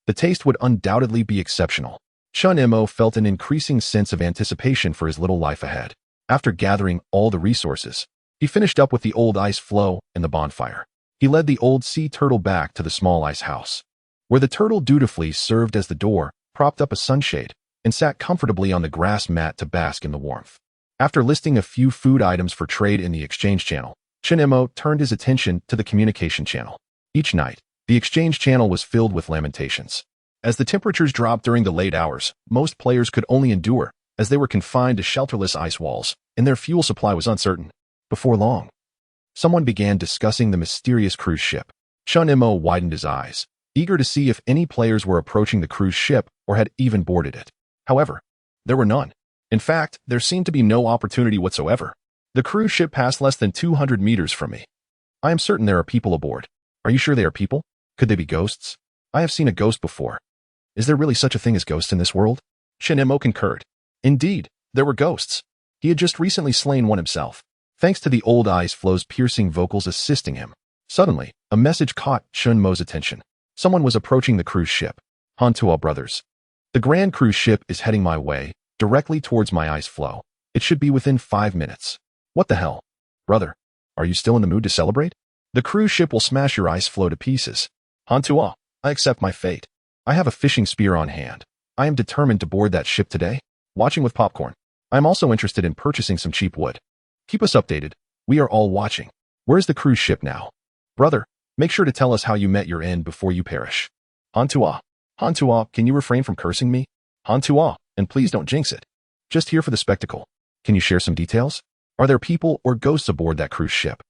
The taste would undoubtedly be exceptional. Chin-Mo felt an increasing sense of anticipation for his little life ahead. After gathering all the resources, he finished up with the old ice floe and the bonfire. He led the old sea turtle back to the small ice house, where the turtle dutifully served as the door, propped up a sunshade, and sat comfortably on the grass mat to bask in the warmth. After listing a few food items for trade in the exchange channel, Chin-Mo turned his attention to the communication channel. Each night, the exchange channel was filled with lamentations. As the temperatures dropped during the late hours, most players could only endure, as they were confined to shelterless ice walls, and their fuel supply was uncertain. Before long, someone began discussing the mysterious cruise ship. Chin-Mo widened his eyes, eager to see if any players were approaching the cruise ship or had even boarded it. However, there were none. In fact, there seemed to be no opportunity whatsoever. The cruise ship passed less than 200 meters from me. I am certain there are people aboard. Are you sure they are people? Could they be ghosts? I have seen a ghost before. Is there really such a thing as ghosts in this world? Chin-Mo concurred. Indeed, there were ghosts. He had just recently slain one himself, thanks to the old ice flow's piercing vocals assisting him. Suddenly, a message caught Chin-Mo's attention. Someone was approaching the cruise ship. Hantua brothers. The grand cruise ship is heading my way, directly towards my ice floe. It should be within 5 minutes. What the hell? Brother, are you still in the mood to celebrate? The cruise ship will smash your ice floe to pieces. Hantua, I accept my fate. I have a fishing spear on hand. I am determined to board that ship today. Watching with popcorn. I am also interested in purchasing some cheap wood. Keep us updated. We are all watching. Where's the cruise ship now? Brother, make sure to tell us how you met your end before you perish. Hantua. Hantua, can you refrain from cursing me? Hantua, and please don't jinx it. Just here for the spectacle. Can you share some details? Are there people or ghosts aboard that cruise ship?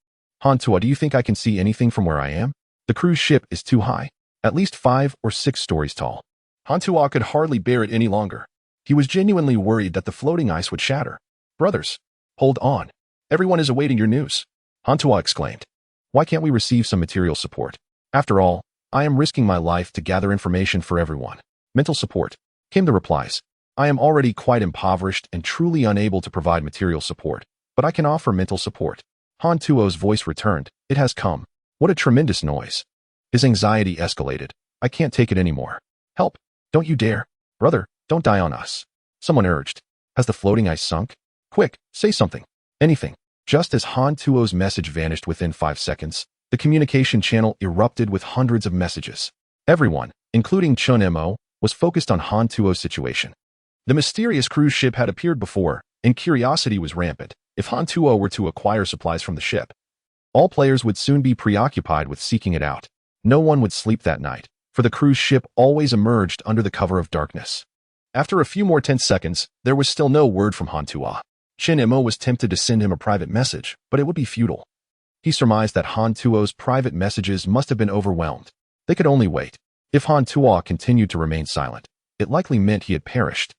Hantua, do you think I can see anything from where I am? The cruise ship is too high, at least 5 or 6 stories tall. Hantua could hardly bear it any longer. He was genuinely worried that the floating ice would shatter. Brothers, hold on. Everyone is awaiting your news. Hantua exclaimed. Why can't we receive some material support? After all, I am risking my life to gather information for everyone. Mental support, came the replies. I am already quite impoverished and truly unable to provide material support, but I can offer mental support. Hantuo's voice returned. It has come. What a tremendous noise. His anxiety escalated. I can't take it anymore. Help. Don't you dare. Brother, don't die on us. Someone urged. Has the floating ice sunk? Quick, say something. Anything. Just as Hantuo's message vanished within 5 seconds, the communication channel erupted with hundreds of messages. Everyone, including Chun Mo, was focused on Hantuo's situation. The mysterious cruise ship had appeared before, and curiosity was rampant. If Hantuo were to acquire supplies from the ship, all players would soon be preoccupied with seeking it out. No one would sleep that night, for the cruise ship always emerged under the cover of darkness. After a few more tense seconds, there was still no word from Hantuo. Shin Mo was tempted to send him a private message, but it would be futile. He surmised that Hantuo's private messages must have been overwhelmed. They could only wait. If Hantuo continued to remain silent, it likely meant he had perished,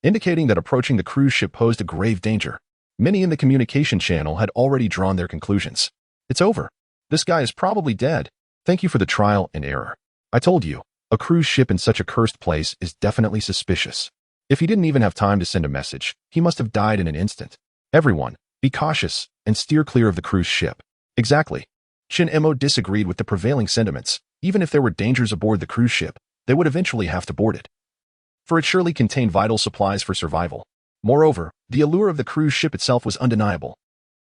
indicating that approaching the cruise ship posed a grave danger. Many in the communication channel had already drawn their conclusions. It's over. This guy is probably dead. Thank you for the trial and error. I told you, a cruise ship in such a cursed place is definitely suspicious. If he didn't even have time to send a message, he must have died in an instant. Everyone, be cautious and steer clear of the cruise ship. Exactly. Shin Mo disagreed with the prevailing sentiments. Even if there were dangers aboard the cruise ship, they would eventually have to board it, for it surely contained vital supplies for survival. Moreover, the allure of the cruise ship itself was undeniable.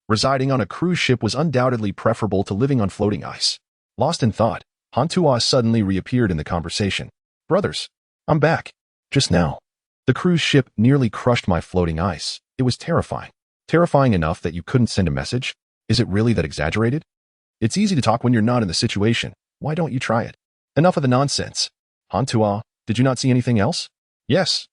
Residing on a cruise ship was undoubtedly preferable to living on floating ice. Lost in thought, Hantuo suddenly reappeared in the conversation. Brothers, I'm back. Just now. The cruise ship nearly crushed my floating ice. It was terrifying. Terrifying enough that you couldn't send a message? Is it really that exaggerated? It's easy to talk when you're not in the situation. Why don't you try it? Enough of the nonsense. Hantuo, did you not see anything else? Yes.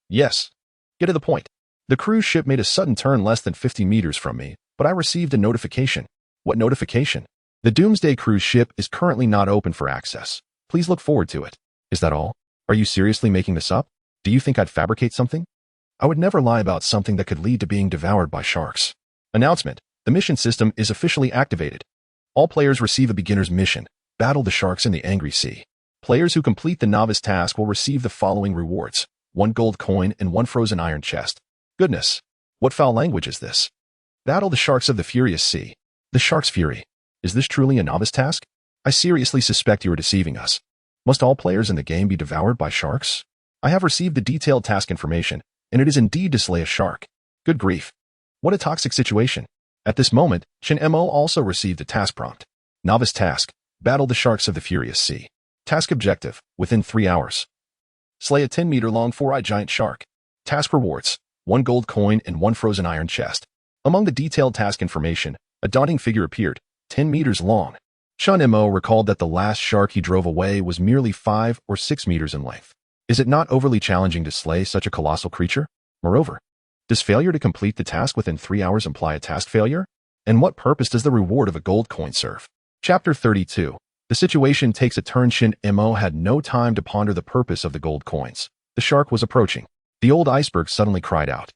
Get to the point. The cruise ship made a sudden turn less than 50 meters from me, but I received a notification. What notification? The Doomsday cruise ship is currently not open for access. Please look forward to it. Is that all? Are you seriously making this up? Do you think I'd fabricate something? I would never lie about something that could lead to being devoured by sharks. Announcement. The mission system is officially activated. All players receive a beginner's mission. Battle the sharks in the angry sea. Players who complete the novice task will receive the following rewards: 1 gold coin and 1 frozen iron chest. Goodness. What foul language is this? Battle the sharks of the furious sea. The shark's fury. Is this truly a novice task? I seriously suspect you are deceiving us. Must all players in the game be devoured by sharks? I have received the detailed task information, and it is indeed to slay a shark. Good grief. What a toxic situation. At this moment, Shin Mo also received a task prompt. Novice task. Battle the sharks of the furious sea. Task objective. Within 3 hours. Slay a 10-meter-long 4-eyed giant shark. Task rewards: 1 gold coin and 1 frozen iron chest. Among the detailed task information, a daunting figure appeared, 10 meters long. Chun Mo recalled that the last shark he drove away was merely 5 or 6 meters in length. Is it not overly challenging to slay such a colossal creature? Moreover, does failure to complete the task within 3 hours imply a task failure? And what purpose does the reward of a gold coin serve? Chapter 32. The situation takes a turn. Shin Mo had no time to ponder the purpose of the gold coins. The shark was approaching. The old iceberg suddenly cried out.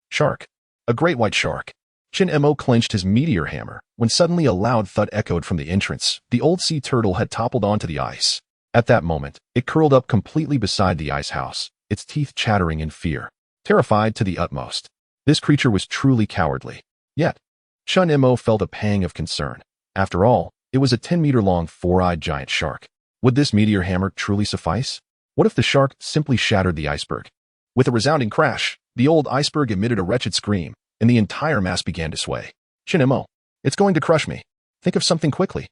Shark. A great white shark. Shin Mo clenched his meteor hammer, when suddenly a loud thud echoed from the entrance. The old sea turtle had toppled onto the ice. At that moment, it curled up completely beside the ice house, its teeth chattering in fear. Terrified to the utmost. This creature was truly cowardly. Yet, Chun Mo felt a pang of concern. After all, it was a 10-meter-long 4-eyed giant shark. Would this meteor hammer truly suffice? What if the shark simply shattered the iceberg? With a resounding crash, the old iceberg emitted a wretched scream. and the entire mass began to sway. Shin-Mo, it's going to crush me. Think of something quickly.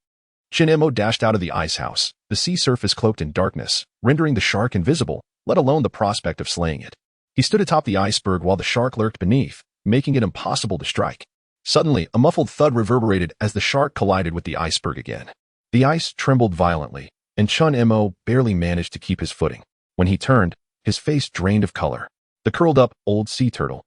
Shin-Mo dashed out of the ice house, the sea surface cloaked in darkness, rendering the shark invisible, let alone the prospect of slaying it. He stood atop the iceberg while the shark lurked beneath, making it impossible to strike. Suddenly, a muffled thud reverberated as the shark collided with the iceberg again. The ice trembled violently, and Chun-Mo barely managed to keep his footing. When he turned, his face drained of color. The curled-up old sea turtle,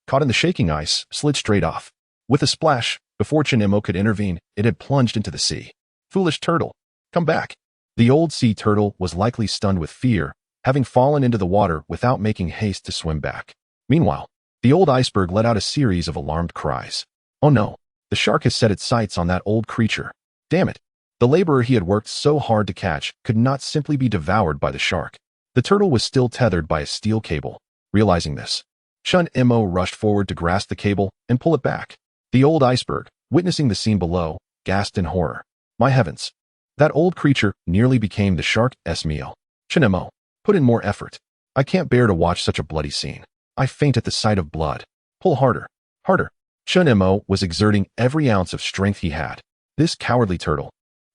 caught in the shaking ice, slid straight off. With a splash, before Chun-Mo could intervene, it had plunged into the sea. Foolish turtle, come back. The old sea turtle was likely stunned with fear, having fallen into the water without making haste to swim back. Meanwhile, the old iceberg let out a series of alarmed cries. Oh no, the shark has set its sights on that old creature. Damn it. The laborer he had worked so hard to catch could not simply be devoured by the shark. The turtle was still tethered by a steel cable. Realizing this, Chun-Mo rushed forward to grasp the cable and pull it back. The old iceberg, witnessing the scene below, gasped in horror. My heavens. That old creature nearly became the shark's meal. Chun-Mo, put in more effort. I can't bear to watch such a bloody scene. I faint at the sight of blood. Pull harder. Harder. Chun-Mo was exerting every ounce of strength he had. This cowardly turtle.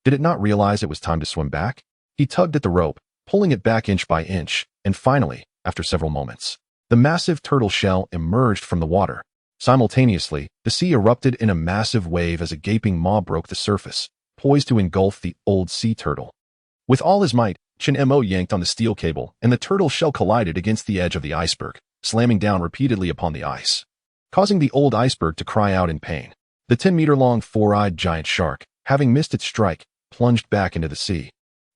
Did it not realize it was time to swim back? He tugged at the rope, pulling it back inch by inch, and finally, after several moments, the massive turtle shell emerged from the water. Simultaneously, the sea erupted in a massive wave as a gaping maw broke the surface, poised to engulf the old sea turtle. With all his might, Chun-Mo yanked on the steel cable, and the turtle shell collided against the edge of the iceberg, slamming down repeatedly upon the ice, causing the old iceberg to cry out in pain. The 10-meter-long four-eyed giant shark, having missed its strike, plunged back into the sea,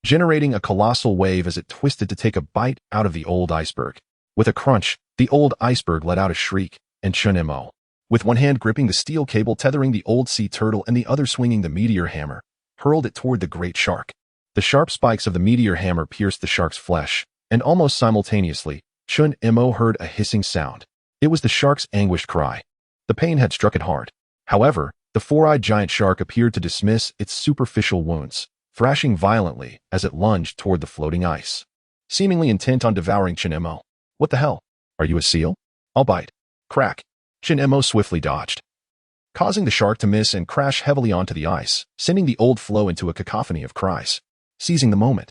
generating a colossal wave as it twisted to take a bite out of the old iceberg. With a crunch, the old iceberg let out a shriek, and Chun-Mo, with one hand gripping the steel cable tethering the old sea turtle and the other swinging the meteor hammer, hurled it toward the great shark. The sharp spikes of the meteor hammer pierced the shark's flesh, and almost simultaneously, Chun-Mo heard a hissing sound. It was the shark's anguished cry. The pain had struck it hard. However, the four-eyed giant shark appeared to dismiss its superficial wounds, thrashing violently as it lunged toward the floating ice, seemingly intent on devouring Chun-Mo. What the hell? Are you a seal? I'll bite. Crack. Chun-Mo swiftly dodged, causing the shark to miss and crash heavily onto the ice, sending the old floe into a cacophony of cries. Seizing the moment,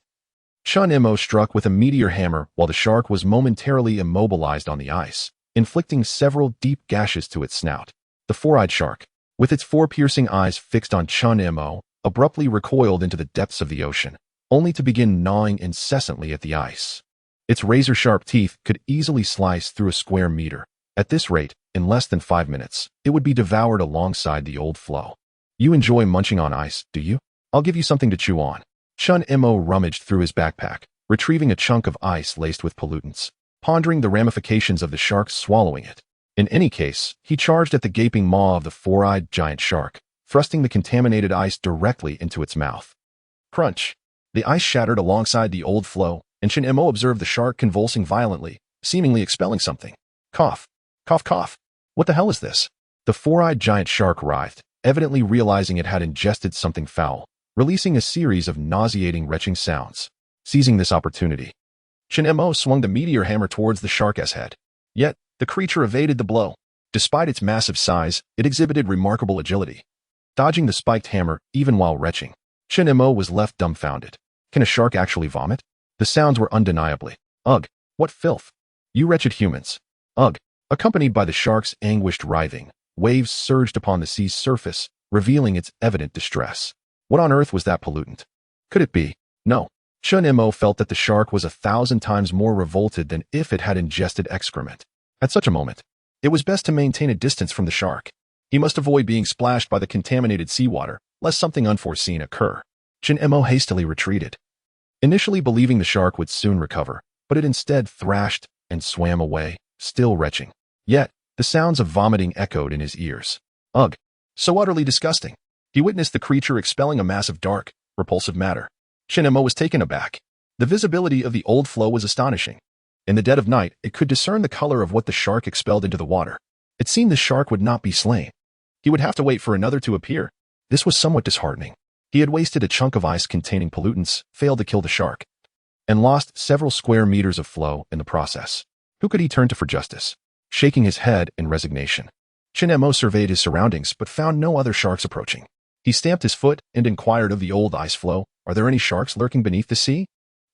Chun-Mo struck with a meteor hammer while the shark was momentarily immobilized on the ice, inflicting several deep gashes to its snout. The four-eyed shark, with its four piercing eyes fixed on Chun-Mo, abruptly recoiled into the depths of the ocean, only to begin gnawing incessantly at the ice. Its razor-sharp teeth could easily slice through a square meter. At this rate, in less than 5 minutes, it would be devoured alongside the old floe. You enjoy munching on ice, do you? I'll give you something to chew on. Chun-Mo rummaged through his backpack, retrieving a chunk of ice laced with pollutants, pondering the ramifications of the shark swallowing it. In any case, he charged at the gaping maw of the four-eyed giant shark, thrusting the contaminated ice directly into its mouth. Crunch! The ice shattered alongside the old floe, and Chun-Mo observed the shark convulsing violently, seemingly expelling something. Cough. Cough, cough. What the hell is this? The four-eyed giant shark writhed, evidently realizing it had ingested something foul, releasing a series of nauseating retching sounds. Seizing this opportunity, Chun-Mo swung the meteor hammer towards the shark's head. Yet, the creature evaded the blow. Despite its massive size, it exhibited remarkable agility, dodging the spiked hammer even while retching. Chun-Mo was left dumbfounded. Can a shark actually vomit? The sounds were undeniably. Ugh, what filth. You wretched humans. Ugh. Accompanied by the shark's anguished writhing, waves surged upon the sea's surface, revealing its evident distress. What on earth was that pollutant? Could it be? No. Chun-Mo felt that the shark was 1,000 times more revolted than if it had ingested excrement. At such a moment, it was best to maintain a distance from the shark. He must avoid being splashed by the contaminated seawater, lest something unforeseen occur. Chun-Mo hastily retreated, initially believing the shark would soon recover, but it instead thrashed and swam away, still retching. Yet, the sounds of vomiting echoed in his ears. Ugh, so utterly disgusting. He witnessed the creature expelling a mass of dark, repulsive matter. Chun-Mo was taken aback. The visibility of the old floe was astonishing. In the dead of night, it could discern the color of what the shark expelled into the water. It seemed the shark would not be slain. He would have to wait for another to appear. This was somewhat disheartening. He had wasted a chunk of ice containing pollutants, failed to kill the shark, and lost several square meters of floe in the process. Who could he turn to for justice? Shaking his head in resignation, Shin-Mo surveyed his surroundings but found no other sharks approaching. He stamped his foot and inquired of the old ice floe, "Are there any sharks lurking beneath the sea?"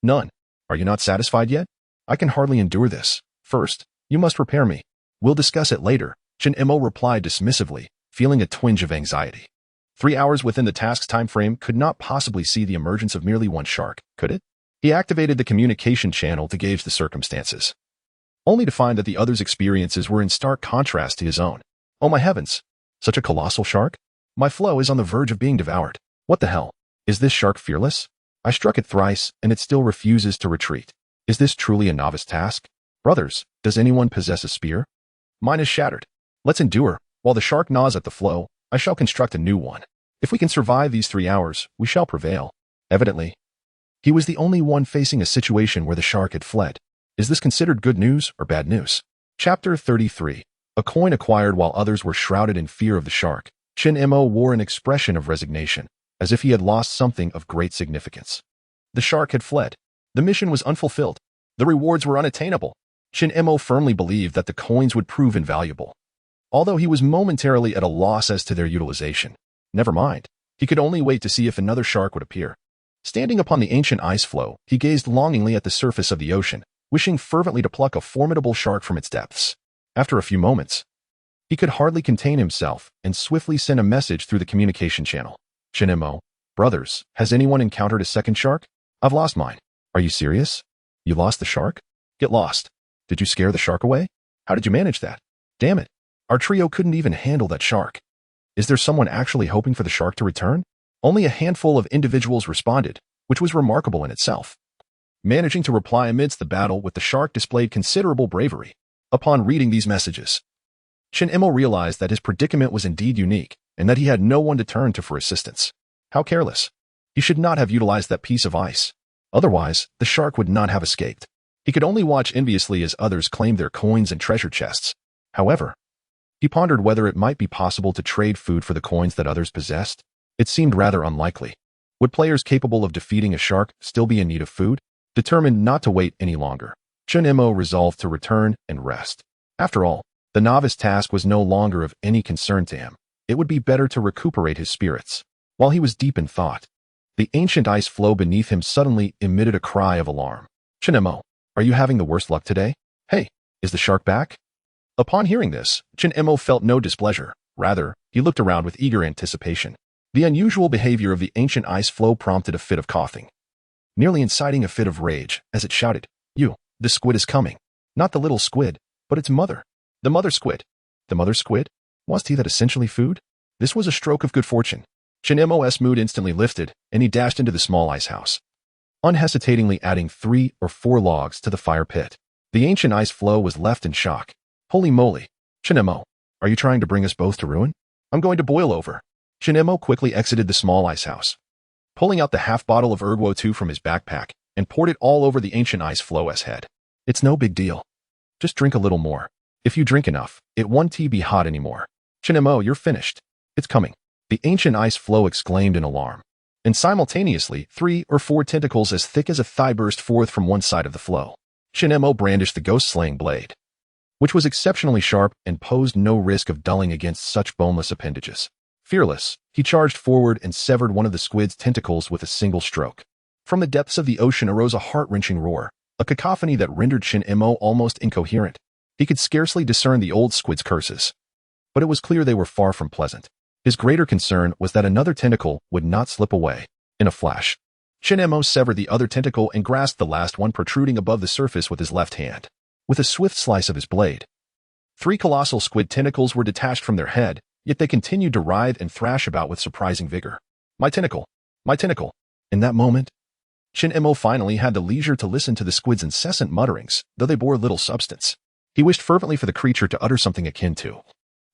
"None. Are you not satisfied yet? I can hardly endure this. First, you must repair me. We'll discuss it later," Shin-Mo replied dismissively, feeling a twinge of anxiety. 3 hours within the task's time frame could not possibly see the emergence of merely one shark, could it? He activated the communication channel to gauge the circumstances, only to find that the other's experiences were in stark contrast to his own. "Oh my heavens! Such a colossal shark? My floe is on the verge of being devoured. What the hell? Is this shark fearless? I struck it thrice, and it still refuses to retreat. Is this truly a novice task? Brothers, does anyone possess a spear? Mine is shattered. Let's endure. While the shark gnaws at the floe, I shall construct a new one. If we can survive these 3 hours, we shall prevail." Evidently, he was the only one facing a situation where the shark had fled. Is this considered good news or bad news? Chapter 33. A coin acquired while others were shrouded in fear of the shark. Shin-Mo wore an expression of resignation, as if he had lost something of great significance. The shark had fled. The mission was unfulfilled. The rewards were unattainable. Shin-Mo firmly believed that the coins would prove invaluable, although he was momentarily at a loss as to their utilization. Never mind. He could only wait to see if another shark would appear. Standing upon the ancient ice floe, he gazed longingly at the surface of the ocean, wishing fervently to pluck a formidable shark from its depths. After a few moments, he could hardly contain himself and swiftly sent a message through the communication channel. "Shin-Mo, brothers, has anyone encountered a second shark? I've lost mine." "Are you serious? You lost the shark? Get lost. Did you scare the shark away? How did you manage that? Damn it. Our trio couldn't even handle that shark. Is there someone actually hoping for the shark to return?" Only a handful of individuals responded, which was remarkable in itself. Managing to reply amidst the battle with the shark displayed considerable bravery. Upon reading these messages, Shin-Mo realized that his predicament was indeed unique and that he had no one to turn to for assistance. How careless. He should not have utilized that piece of ice. Otherwise, the shark would not have escaped. He could only watch enviously as others claimed their coins and treasure chests. However, he pondered whether it might be possible to trade food for the coins that others possessed. It seemed rather unlikely. Would players capable of defeating a shark still be in need of food? Determined not to wait any longer, Shin-Mo resolved to return and rest. After all, the novice task was no longer of any concern to him. It would be better to recuperate his spirits. While he was deep in thought, the ancient ice floe beneath him suddenly emitted a cry of alarm. "Shin-Mo, are you having the worst luck today? Hey, is the shark back?" Upon hearing this, Shin-Mo felt no displeasure. Rather, he looked around with eager anticipation. The unusual behavior of the ancient ice floe prompted a fit of coughing, nearly inciting a fit of rage, as it shouted, "You, the squid is coming. Not the little squid, but its mother. The mother squid." The mother squid? Was he that essentially food? This was a stroke of good fortune. Shin-Mo's mood instantly lifted, and he dashed into the small ice house, unhesitatingly adding 3 or 4 logs to the fire pit. The ancient ice floe was left in shock. "Holy moly. Shin-Mo, are you trying to bring us both to ruin? I'm going to boil over." Shin-Mo quickly exited the small ice house, pulling out the half bottle of Erguo 2 from his backpack, and poured it all over the ancient ice floe's head. "It's no big deal. Just drink a little more. If you drink enough, it won't be hot anymore. Shin-Mo, you're finished. It's coming." The ancient ice floe exclaimed in alarm, and simultaneously 3 or 4 tentacles as thick as a thigh burst forth from one side of the floe. Shin-Mo brandished the ghost-slaying blade, which was exceptionally sharp and posed no risk of dulling against such boneless appendages. Fearless, he charged forward and severed one of the squid's tentacles with a single stroke. From the depths of the ocean arose a heart-wrenching roar, a cacophony that rendered Shin-Mo almost incoherent. He could scarcely discern the old squid's curses, but it was clear they were far from pleasant. His greater concern was that another tentacle would not slip away. In a flash, Shin-Mo severed the other tentacle and grasped the last one protruding above the surface with his left hand. With a swift slice of his blade, 3 colossal squid tentacles were detached from their head, yet they continued to writhe and thrash about with surprising vigor. "My tentacle! My tentacle!" In that moment, Shin-Mo finally had the leisure to listen to the squid's incessant mutterings, though they bore little substance. He wished fervently for the creature to utter something akin to,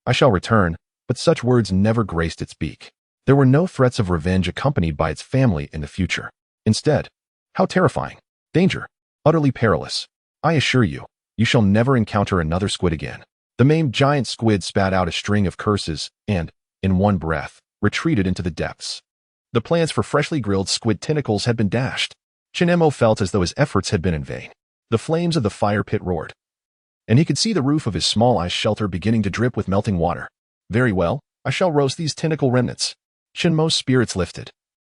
"I shall return," but such words never graced its beak. There were no threats of revenge accompanied by its family in the future. Instead, how terrifying, danger, utterly perilous. "I assure you, you shall never encounter another squid again." The maimed giant squid spat out a string of curses and, in one breath, retreated into the depths. The plans for freshly grilled squid tentacles had been dashed. Shin-Mo felt as though his efforts had been in vain. The flames of the fire pit roared, and he could see the roof of his small ice shelter beginning to drip with melting water. Very well, I shall roast these tentacle remnants. Shinmo's spirits lifted.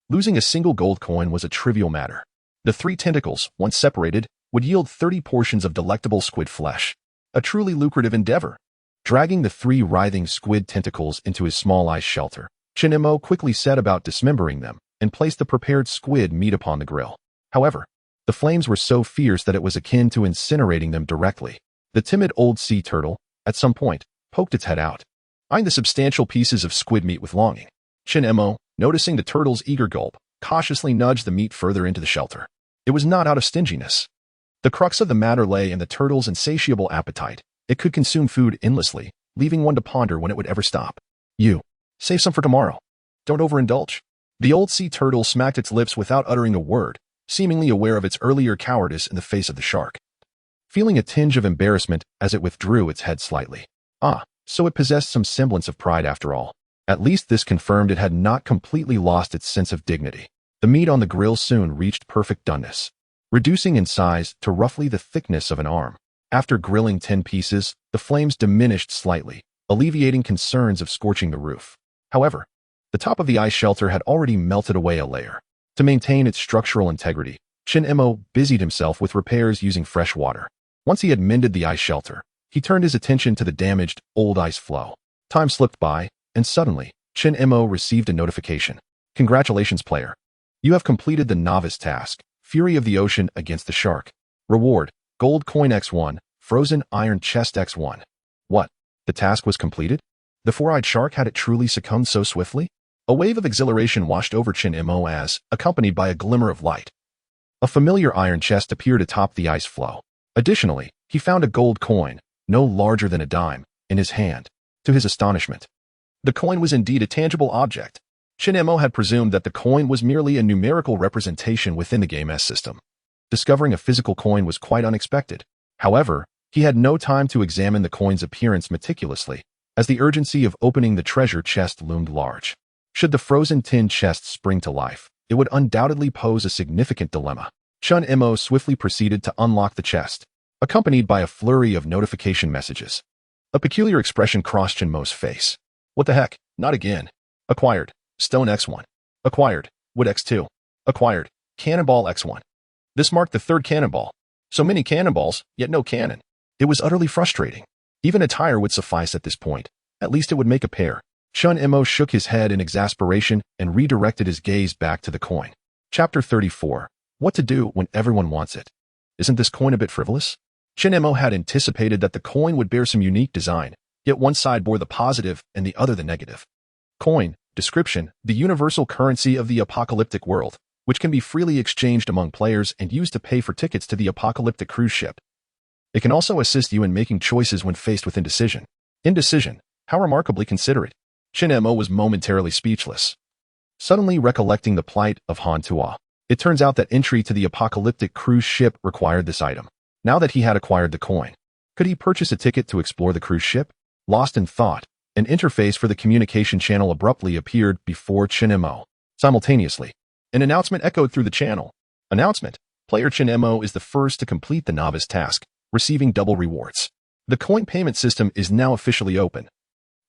Losing a single gold coin was a trivial matter. The 3 tentacles, once separated, would yield 30 portions of delectable squid flesh. A truly lucrative endeavor. Dragging the 3 writhing squid tentacles into his small ice shelter, Shinmo quickly set about dismembering them and placed the prepared squid meat upon the grill. However, the flames were so fierce that it was akin to incinerating them directly. The timid old sea turtle, at some point, poked its head out, eyeing the substantial pieces of squid meat with longing. Shinmo, noticing the turtle's eager gulp, cautiously nudged the meat further into the shelter. It was not out of stinginess. The crux of the matter lay in the turtle's insatiable appetite. It could consume food endlessly, leaving one to ponder when it would ever stop. You. Save some for tomorrow. Don't overindulge. The old sea turtle smacked its lips without uttering a word, seemingly aware of its earlier cowardice in the face of the shark. Feeling a tinge of embarrassment as it withdrew its head slightly. So it possessed some semblance of pride after all. At least this confirmed it had not completely lost its sense of dignity. The meat on the grill soon reached perfect doneness, reducing in size to roughly the thickness of an arm. After grilling 10 pieces, the flames diminished slightly, alleviating concerns of scorching the roof. However, the top of the ice shelter had already melted away a layer. To maintain its structural integrity, Shinmo busied himself with repairs using fresh water. Once he had mended the ice shelter, he turned his attention to the damaged, old ice floe. Time slipped by, and suddenly, Shinmo received a notification. Congratulations, player. You have completed the novice task, Fury of the Ocean against the Shark. Reward, Gold Coin X1, Frozen Iron Chest X1. What? The task was completed? The 4-eyed shark had it truly succumbed so swiftly? A wave of exhilaration washed over Shinmo as, accompanied by a glimmer of light, a familiar iron chest appeared atop the ice floe. Additionally, he found a gold coin, no larger than a dime, in his hand. To his astonishment, the coin was indeed a tangible object. Shinmo had presumed that the coin was merely a numerical representation within the game's system. Discovering a physical coin was quite unexpected. However, he had no time to examine the coin's appearance meticulously, as the urgency of opening the treasure chest loomed large. Should the frozen tin chest spring to life, it would undoubtedly pose a significant dilemma. Shinmo swiftly proceeded to unlock the chest, accompanied by a flurry of notification messages. A peculiar expression crossed Shinmo's face. What the heck? Not again. Acquired. Stone X1. Acquired. Wood X2. Acquired. Cannonball X1. This marked the 3rd cannonball. So many cannonballs, yet no cannon. It was utterly frustrating. Even a tire would suffice at this point. At least it would make a pair. Shinmo shook his head in exasperation and redirected his gaze back to the coin. Chapter 34. What to do when everyone wants it. Isn't this coin a bit frivolous? Shinmo had anticipated that the coin would bear some unique design, yet one side bore the positive and the other the negative. Coin, description, the universal currency of the apocalyptic world, which can be freely exchanged among players and used to pay for tickets to the apocalyptic cruise ship. It can also assist you in making choices when faced with indecision. Indecision, how remarkably considerate. Shinmo was momentarily speechless, suddenly recollecting the plight of Han Tua. It turns out that entry to the apocalyptic cruise ship required this item. Now that he had acquired the coin, could he purchase a ticket to explore the cruise ship? Lost in thought, an interface for the communication channel abruptly appeared before Shinmo. Simultaneously, an announcement echoed through the channel. Announcement: Player Shinmo is the first to complete the novice task, receiving double rewards. The coin payment system is now officially open,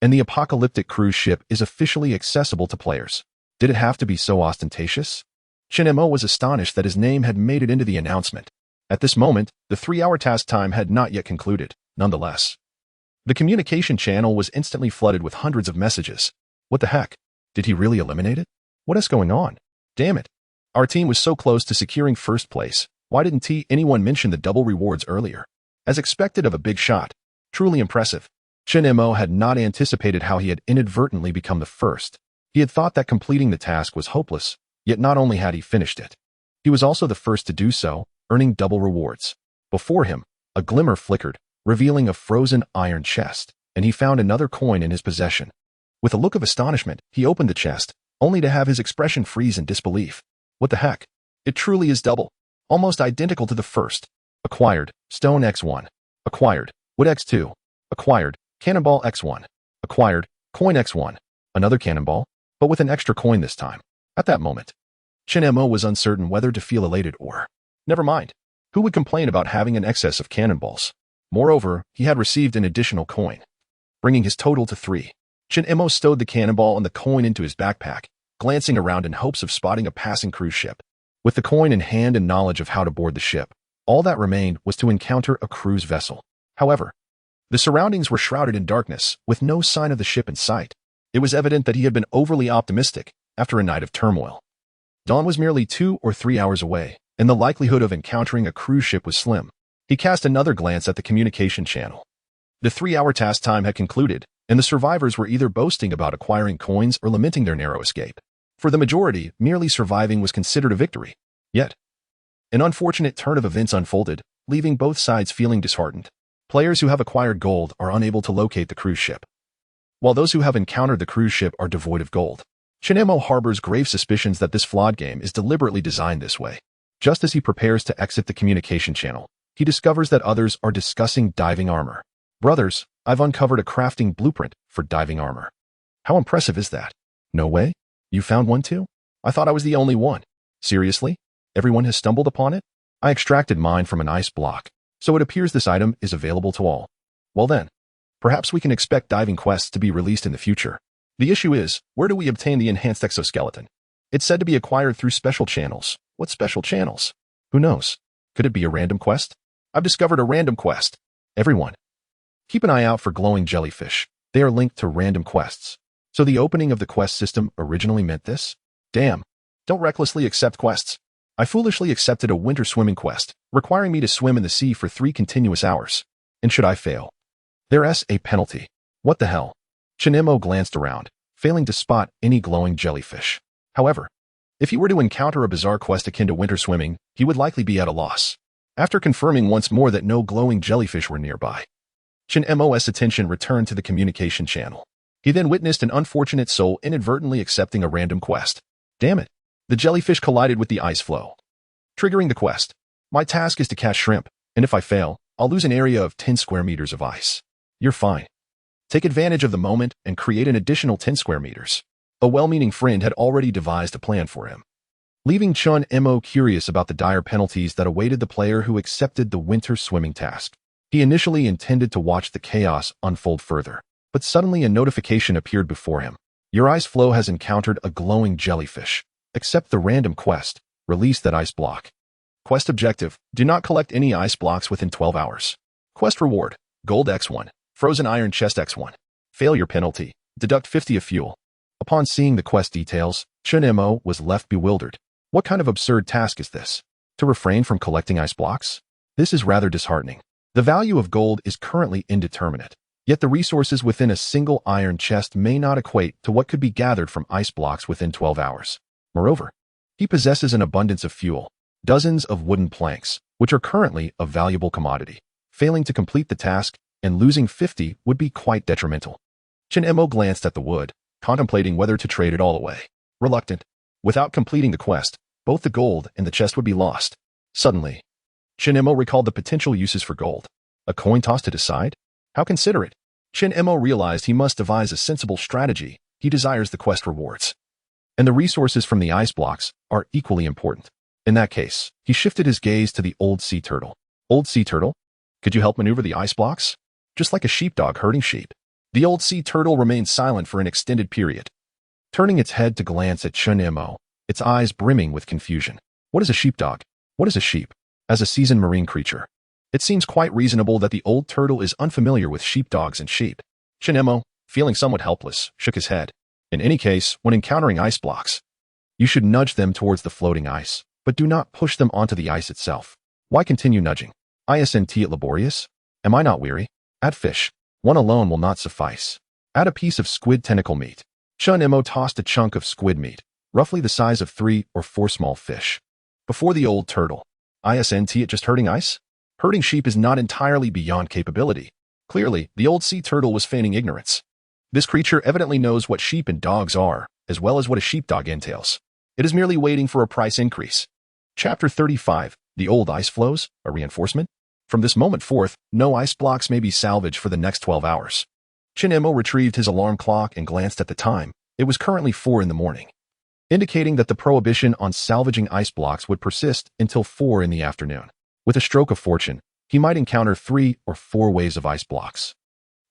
and the apocalyptic cruise ship is officially accessible to players. Did it have to be so ostentatious? Shinmo was astonished that his name had made it into the announcement. At this moment, the 3-hour task time had not yet concluded. Nonetheless, the communication channel was instantly flooded with hundreds of messages. What the heck? Did he really eliminate it? What is going on? Damn it. Our team was so close to securing first place. Why didn't anyone mention the double rewards earlier? As expected of a big shot. Truly impressive. Shinmo had not anticipated how he had inadvertently become the first. He had thought that completing the task was hopeless, yet not only had he finished it, he was also the first to do so, earning double rewards. Before him, a glimmer flickered, revealing a frozen iron chest, and he found another coin in his possession. With a look of astonishment, he opened the chest, only to have his expression freeze in disbelief. What the heck? It truly is double, almost identical to the first. Acquired, Stone X1. Acquired, Wood X2. Acquired, Cannonball X1. Acquired, Coin X1. Another cannonball, but with an extra coin this time. At that moment, Shinmo was uncertain whether to feel elated or, never mind. Who would complain about having an excess of cannonballs? Moreover, he had received an additional coin, bringing his total to 3. Shin-Emo stowed the cannonball and the coin into his backpack, glancing around in hopes of spotting a passing cruise ship. With the coin in hand and knowledge of how to board the ship, all that remained was to encounter a cruise vessel. However, the surroundings were shrouded in darkness, with no sign of the ship in sight. It was evident that he had been overly optimistic after a night of turmoil. Dawn was merely 2 or 3 hours away, and the likelihood of encountering a cruise ship was slim. He cast another glance at the communication channel. The 3-hour task time had concluded, and the survivors were either boasting about acquiring coins or lamenting their narrow escape. For the majority, merely surviving was considered a victory. Yet, an unfortunate turn of events unfolded, leaving both sides feeling disheartened. Players who have acquired gold are unable to locate the cruise ship, while those who have encountered the cruise ship are devoid of gold. Shin-Emo harbors grave suspicions that this flawed game is deliberately designed this way. Just as he prepares to exit the communication channel, he discovers that others are discussing diving armor. Brothers, I've uncovered a crafting blueprint for diving armor. How impressive is that? No way? You found one too? I thought I was the only one. Seriously? Everyone has stumbled upon it? I extracted mine from an ice block, so it appears this item is available to all. Well then, perhaps we can expect diving quests to be released in the future. The issue is, where do we obtain the enhanced exoskeleton? It's said to be acquired through special channels. What special channels? Who knows? Could it be a random quest? I've discovered a random quest. Everyone, keep an eye out for glowing jellyfish. They are linked to random quests. So the opening of the quest system originally meant this? Damn. Don't recklessly accept quests. I foolishly accepted a winter swimming quest, requiring me to swim in the sea for 3 continuous hours. And should I fail, there's a penalty. What the hell? Shin-Emo glanced around, failing to spot any glowing jellyfish. However, if he were to encounter a bizarre quest akin to winter swimming, he would likely be at a loss. After confirming once more that no glowing jellyfish were nearby, Shin-Emo's attention returned to the communication channel. He then witnessed an unfortunate soul inadvertently accepting a random quest. Damn it. The jellyfish collided with the ice floe, triggering the quest. My task is to catch shrimp, and if I fail, I'll lose an area of 10 square meters of ice. You're fine. Take advantage of the moment and create an additional 10 square meters. A well-meaning friend had already devised a plan for him, leaving Shin-Emo curious about the dire penalties that awaited the player who accepted the winter swimming task. He initially intended to watch the chaos unfold further, but suddenly a notification appeared before him. Your ice floe has encountered a glowing jellyfish. Accept the random quest. Release that ice block. Quest objective: do not collect any ice blocks within 12 hours. Quest reward: gold X1, frozen iron chest X1. Failure penalty: deduct 50 of fuel. Upon seeing the quest details, Shin-Emo was left bewildered. What kind of absurd task is this? To refrain from collecting ice blocks? This is rather disheartening. The value of gold is currently indeterminate, yet the resources within a single iron chest may not equate to what could be gathered from ice blocks within 12 hours. Moreover, he possesses an abundance of fuel, dozens of wooden planks, which are currently a valuable commodity. Failing to complete the task and losing 50 would be quite detrimental. Shin-Emo glanced at the wood, contemplating whether to trade it all away. Reluctant, without completing the quest, both the gold and the chest would be lost. Suddenly, Shin-Emo recalled the potential uses for gold. A coin tossed it aside? How considerate. Shin-Emo realized he must devise a sensible strategy. He desires the quest rewards, and the resources from the ice blocks are equally important. In that case, he shifted his gaze to the old sea turtle. Old sea turtle, could you help maneuver the ice blocks? Just like a sheepdog herding sheep. The old sea turtle remained silent for an extended period, turning its head to glance at Shin-Emo, its eyes brimming with confusion. What is a sheepdog? What is a sheep? As a seasoned marine creature, it seems quite reasonable that the old turtle is unfamiliar with sheepdogs and sheep. Shin-Emo, feeling somewhat helpless, shook his head. In any case, when encountering ice blocks, you should nudge them towards the floating ice, but do not push them onto the ice itself. Why continue nudging? Isn't it laborious? Am I not weary? Add fish. One alone will not suffice. Add a piece of squid tentacle meat. Shin-Emo tossed a chunk of squid meat, roughly the size of 3 or 4 small fish, before the old turtle. Isn't it just herding ice? Herding sheep is not entirely beyond capability. Clearly, the old sea turtle was feigning ignorance. This creature evidently knows what sheep and dogs are, as well as what a sheepdog entails. It is merely waiting for a price increase. Chapter 35, The Old Ice Floes, a Reinforcement. From this moment forth, no ice blocks may be salvaged for the next 12 hours. Shin-Emo retrieved his alarm clock and glanced at the time. It was currently 4 in the morning, indicating that the prohibition on salvaging ice blocks would persist until 4 in the afternoon. With a stroke of fortune, he might encounter 3 or 4 waves of ice blocks.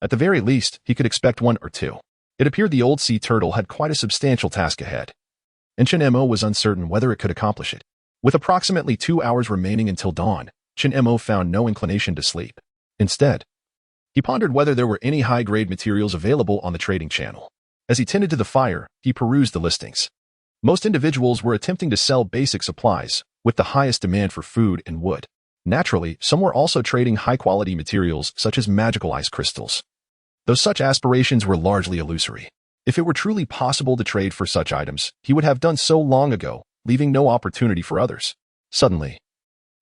At the very least, he could expect 1 or 2. It appeared the old sea turtle had quite a substantial task ahead, and Chen Mo was uncertain whether it could accomplish it. With approximately 2 hours remaining until dawn, Chen Mo found no inclination to sleep. Instead, he pondered whether there were any high-grade materials available on the trading channel. As he tended to the fire, he perused the listings. Most individuals were attempting to sell basic supplies, with the highest demand for food and wood. Naturally, some were also trading high-quality materials such as magical ice crystals. Though such aspirations were largely illusory. If it were truly possible to trade for such items, he would have done so long ago, leaving no opportunity for others. Suddenly,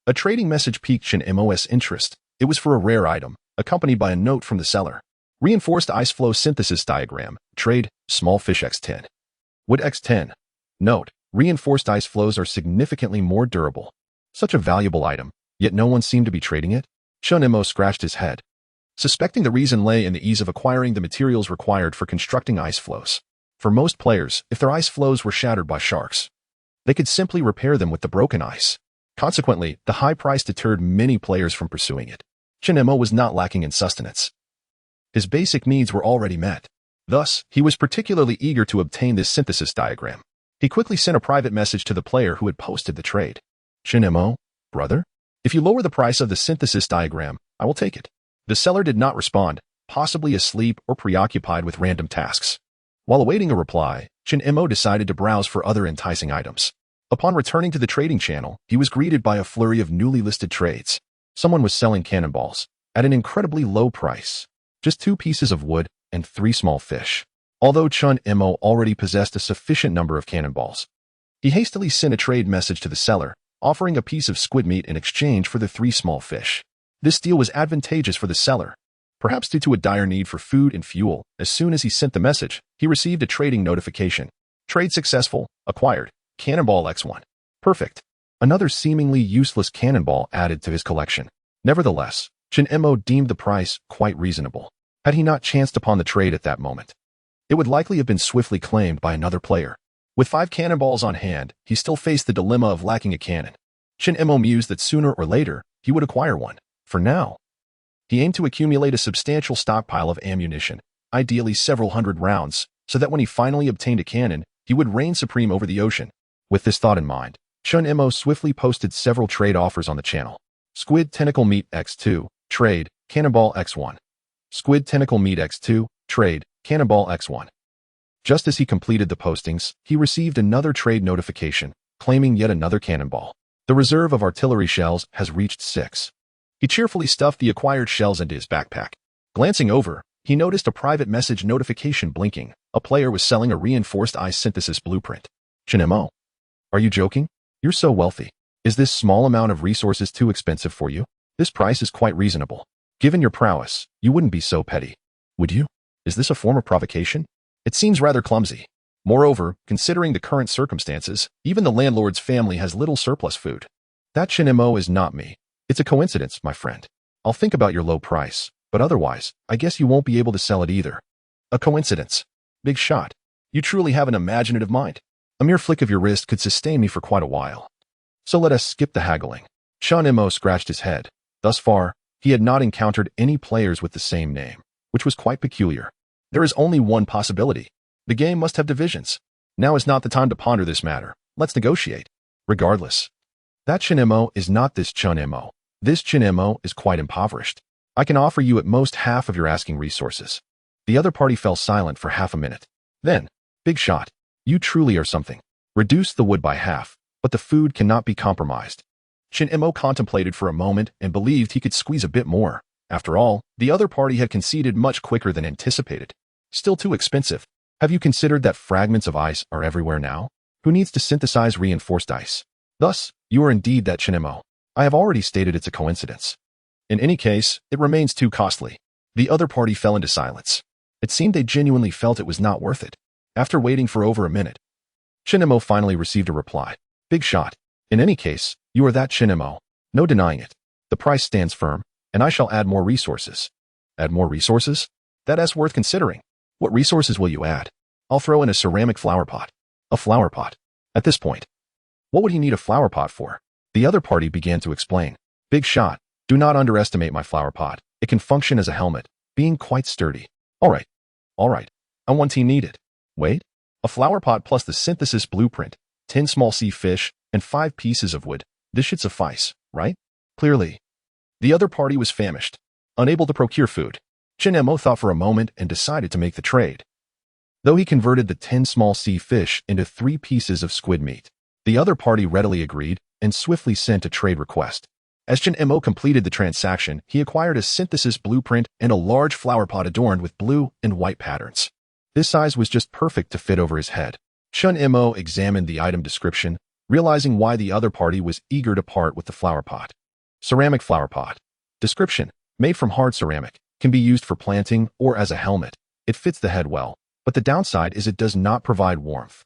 a trading message piqued Chen Mo's interest. It was for a rare item, accompanied by a note from the seller. Reinforced ice floe synthesis diagram. Trade, small fish X10. Wood X10. Note, reinforced ice floes are significantly more durable. Such a valuable item, yet no one seemed to be trading it? Chen Mo scratched his head, suspecting the reason lay in the ease of acquiring the materials required for constructing ice floes. For most players, if their ice floes were shattered by sharks, they could simply repair them with the broken ice. Consequently, the high price deterred many players from pursuing it. Chen Mo was not lacking in sustenance. His basic needs were already met. Thus, he was particularly eager to obtain this synthesis diagram. He quickly sent a private message to the player who had posted the trade. Chen Mo, brother? If you lower the price of the synthesis diagram, I will take it. The seller did not respond, possibly asleep or preoccupied with random tasks. While awaiting a reply, Chen Mo decided to browse for other enticing items. Upon returning to the trading channel, he was greeted by a flurry of newly listed trades. Someone was selling cannonballs at an incredibly low price. Just 2 pieces of wood and 3 small fish. Although Chen Mo already possessed a sufficient number of cannonballs, he hastily sent a trade message to the seller, offering a piece of squid meat in exchange for the 3 small fish. This deal was advantageous for the seller, perhaps due to a dire need for food and fuel. As soon as he sent the message, he received a trading notification. Trade successful, acquired, Cannonball X1. Perfect. Another seemingly useless cannonball added to his collection. Nevertheless, Chen Mo deemed the price quite reasonable. Had he not chanced upon the trade at that moment, it would likely have been swiftly claimed by another player. With 5 cannonballs on hand, he still faced the dilemma of lacking a cannon. Chen Mo mused that sooner or later, he would acquire one. For now, he aimed to accumulate a substantial stockpile of ammunition, ideally several hundred rounds, so that when he finally obtained a cannon, he would reign supreme over the ocean. With this thought in mind, Chen Mo swiftly posted several trade offers on the channel. Squid Tentacle Meat X2, Trade, Cannonball X1. Squid Tentacle Meat X2, Trade, Cannonball X1. Just as he completed the postings, he received another trade notification, claiming yet another cannonball. The reserve of artillery shells has reached 6. He cheerfully stuffed the acquired shells into his backpack. Glancing over, he noticed a private message notification blinking. A player was selling a reinforced ice synthesis blueprint. Chen Mo, are you joking? You're so wealthy. Is this small amount of resources too expensive for you? This price is quite reasonable. Given your prowess, you wouldn't be so petty, would you? Is this a form of provocation? It seems rather clumsy. Moreover, considering the current circumstances, even the landlord's family has little surplus food. That Chen Mo is not me. It's a coincidence, my friend. I'll think about your low price, but otherwise, I guess you won't be able to sell it either. A coincidence. Big shot. You truly have an imaginative mind. A mere flick of your wrist could sustain me for quite a while. So let us skip the haggling. Chen Mo scratched his head. Thus far, he had not encountered any players with the same name, which was quite peculiar. There is only one possibility. The game must have divisions. Now is not the time to ponder this matter. Let's negotiate. Regardless, that Chen Mo is not this Chen Mo. This Chen Mo is quite impoverished. I can offer you at most half of your asking resources. The other party fell silent for half a minute. Then, big shot. You truly are something. Reduce the wood by half, but the food cannot be compromised. Chen Mo contemplated for a moment and believed he could squeeze a bit more. After all, the other party had conceded much quicker than anticipated. Still too expensive. Have you considered that fragments of ice are everywhere now? Who needs to synthesize reinforced ice? Thus, you are indeed that Chen Mo. I have already stated it's a coincidence. In any case, it remains too costly. The other party fell into silence. It seemed they genuinely felt it was not worth it. After waiting for over a minute, Chen Mo finally received a reply. Big shot. In any case, you are that Chen Mo. No denying it. The price stands firm, and I shall add more resources. Add more resources? That's worth considering. What resources will you add? I'll throw in a ceramic flower pot. A flower pot. At this point, what would he need a flower pot for? The other party began to explain. Big shot. Do not underestimate my flower pot. It can function as a helmet, being quite sturdy. All right. and one tea needed. Wait, a flower pot plus the synthesis blueprint, 10 small sea fish, and 5 pieces of wood. This should suffice, right? Clearly. The other party was famished, unable to procure food. Chen-mo thought for a moment and decided to make the trade. Though he converted the 10 small sea fish into 3 pieces of squid meat, the other party readily agreed and swiftly sent a trade request. As Chen-mo completed the transaction, he acquired a synthesis blueprint and a large flower pot adorned with blue and white patterns. This size was just perfect to fit over his head. Chen-mo examined the item description, realizing why the other party was eager to part with the flower pot. Ceramic flower pot. Description: made from hard ceramic, can be used for planting or as a helmet. It fits the head well, but the downside is it does not provide warmth.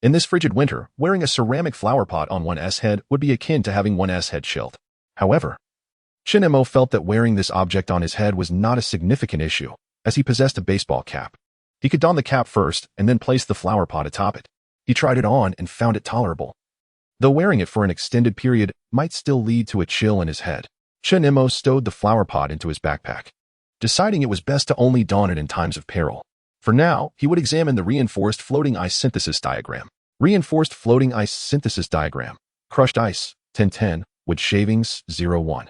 In this frigid winter, wearing a ceramic flower pot on one's head would be akin to having one's head chilled. However, Chen-mo felt that wearing this object on his head was not a significant issue, as he possessed a baseball cap. He could don the cap first and then place the flower pot atop it. He tried it on and found it tolerable, though wearing it for an extended period might still lead to a chill in his head. Chen-mo stowed the flower pot into his backpack, deciding it was best to only don it in times of peril. For now, he would examine the reinforced floating ice synthesis diagram. Reinforced floating ice synthesis diagram. Crushed ice, 1010, wood shavings, 01.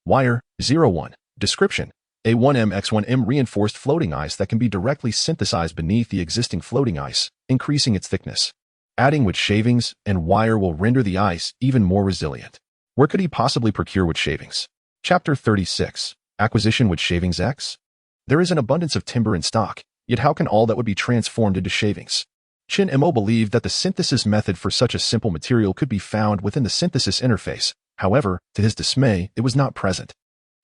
Wire, 01. Description: a 1m×1m reinforced floating ice that can be directly synthesized beneath the existing floating ice, increasing its thickness. Adding wood shavings and wire will render the ice even more resilient. Where could he possibly procure wood shavings? Chapter 36. Acquisition wood shavings X? There is an abundance of timber in stock, yet how can all that would be transformed into shavings? Chen-mo believed that the synthesis method for such a simple material could be found within the synthesis interface. However, to his dismay, it was not present.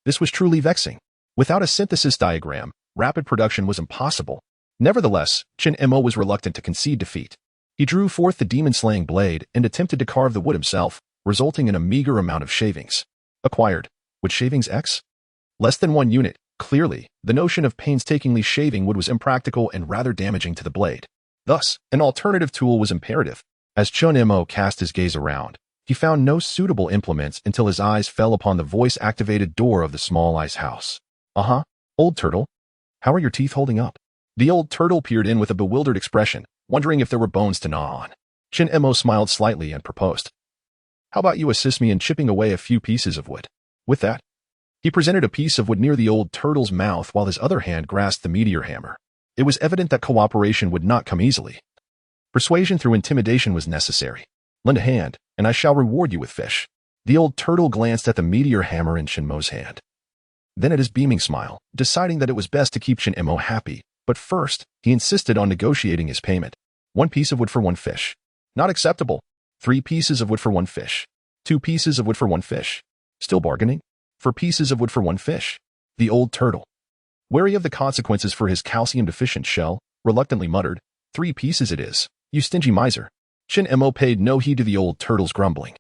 This was truly vexing. Without a synthesis diagram, rapid production was impossible. Nevertheless, Chen-mo was reluctant to concede defeat. He drew forth the demon-slaying blade and attempted to carve the wood himself, resulting in a meager amount of shavings. Acquired. Wood shavings X? Less than 1 unit. Clearly, the notion of painstakingly shaving wood was impractical and rather damaging to the blade. Thus, an alternative tool was imperative. As Chen-mo cast his gaze around, he found no suitable implements until his eyes fell upon the voice-activated door of the small ice house. Old turtle. How are your teeth holding up? The old turtle peered in with a bewildered expression, wondering if there were bones to gnaw on. Chen-mo smiled slightly and proposed, "How about you assist me in chipping away a few pieces of wood?" With that, he presented a piece of wood near the old turtle's mouth while his other hand grasped the meteor hammer. It was evident that cooperation would not come easily. Persuasion through intimidation was necessary. "Lend a hand, and I shall reward you with fish." The old turtle glanced at the meteor hammer in Chen-mo's hand, then at his beaming smile, deciding that it was best to keep Chen-mo happy. But first, he insisted on negotiating his payment. 1 piece of wood for 1 fish. Not acceptable. 3 pieces of wood for 1 fish. 2 pieces of wood for 1 fish. Still bargaining? 4 pieces of wood for 1 fish. The old turtle, wary of the consequences for his calcium-deficient shell, reluctantly muttered, 3 pieces it is, you stingy miser. Chen-mo paid no heed to the old turtle's grumbling.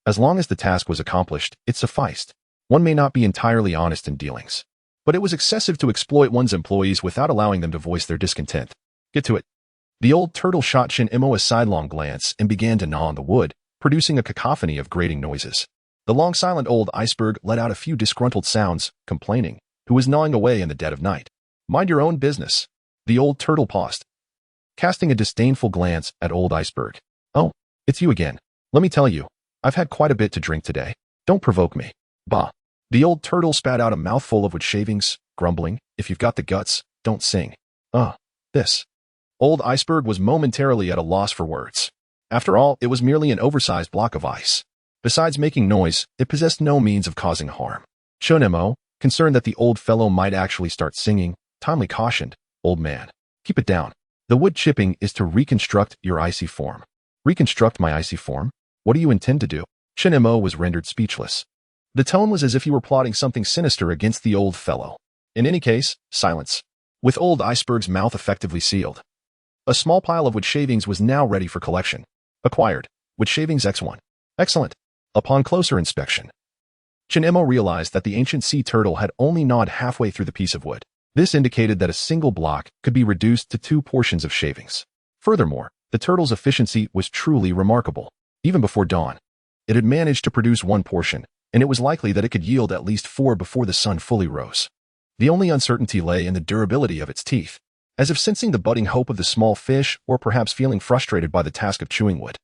As long as the task was accomplished, it sufficed. One may not be entirely honest in dealings, but it was excessive to exploit one's employees without allowing them to voice their discontent. Get to it. The old turtle shot Chen-mo a sidelong glance and began to gnaw on the wood, producing a cacophony of grating noises. The long silent old iceberg let out a few disgruntled sounds, complaining, who was gnawing away in the dead of night. "Mind your own business." The old turtle paused, casting a disdainful glance at old iceberg. "Oh, it's you again. Let me tell you, I've had quite a bit to drink today. Don't provoke me." Bah. The old turtle spat out a mouthful of wood shavings, grumbling, "If you've got the guts, don't sing." This. Old iceberg was momentarily at a loss for words. After all, it was merely an oversized block of ice. Besides making noise, it possessed no means of causing harm. Chen-mo, concerned that the old fellow might actually start singing, timely cautioned, "Old man, keep it down. The wood chipping is to reconstruct your icy form." "Reconstruct my icy form? What do you intend to do?" Chen-mo was rendered speechless. The tone was as if he were plotting something sinister against the old fellow. In any case, silence. With old iceberg's mouth effectively sealed, a small pile of wood shavings was now ready for collection. Acquired. Wood shavings X1. Excellent. Upon closer inspection, Chen-mo realized that the ancient sea turtle had only gnawed halfway through the piece of wood. This indicated that a single block could be reduced to 2 portions of shavings. Furthermore, the turtle's efficiency was truly remarkable. Even before dawn, it had managed to produce 1 portion, and it was likely that it could yield at least 4 before the sun fully rose. The only uncertainty lay in the durability of its teeth. as if sensing the budding hope of the small fish or perhaps feeling frustrated by the task of chewing wood.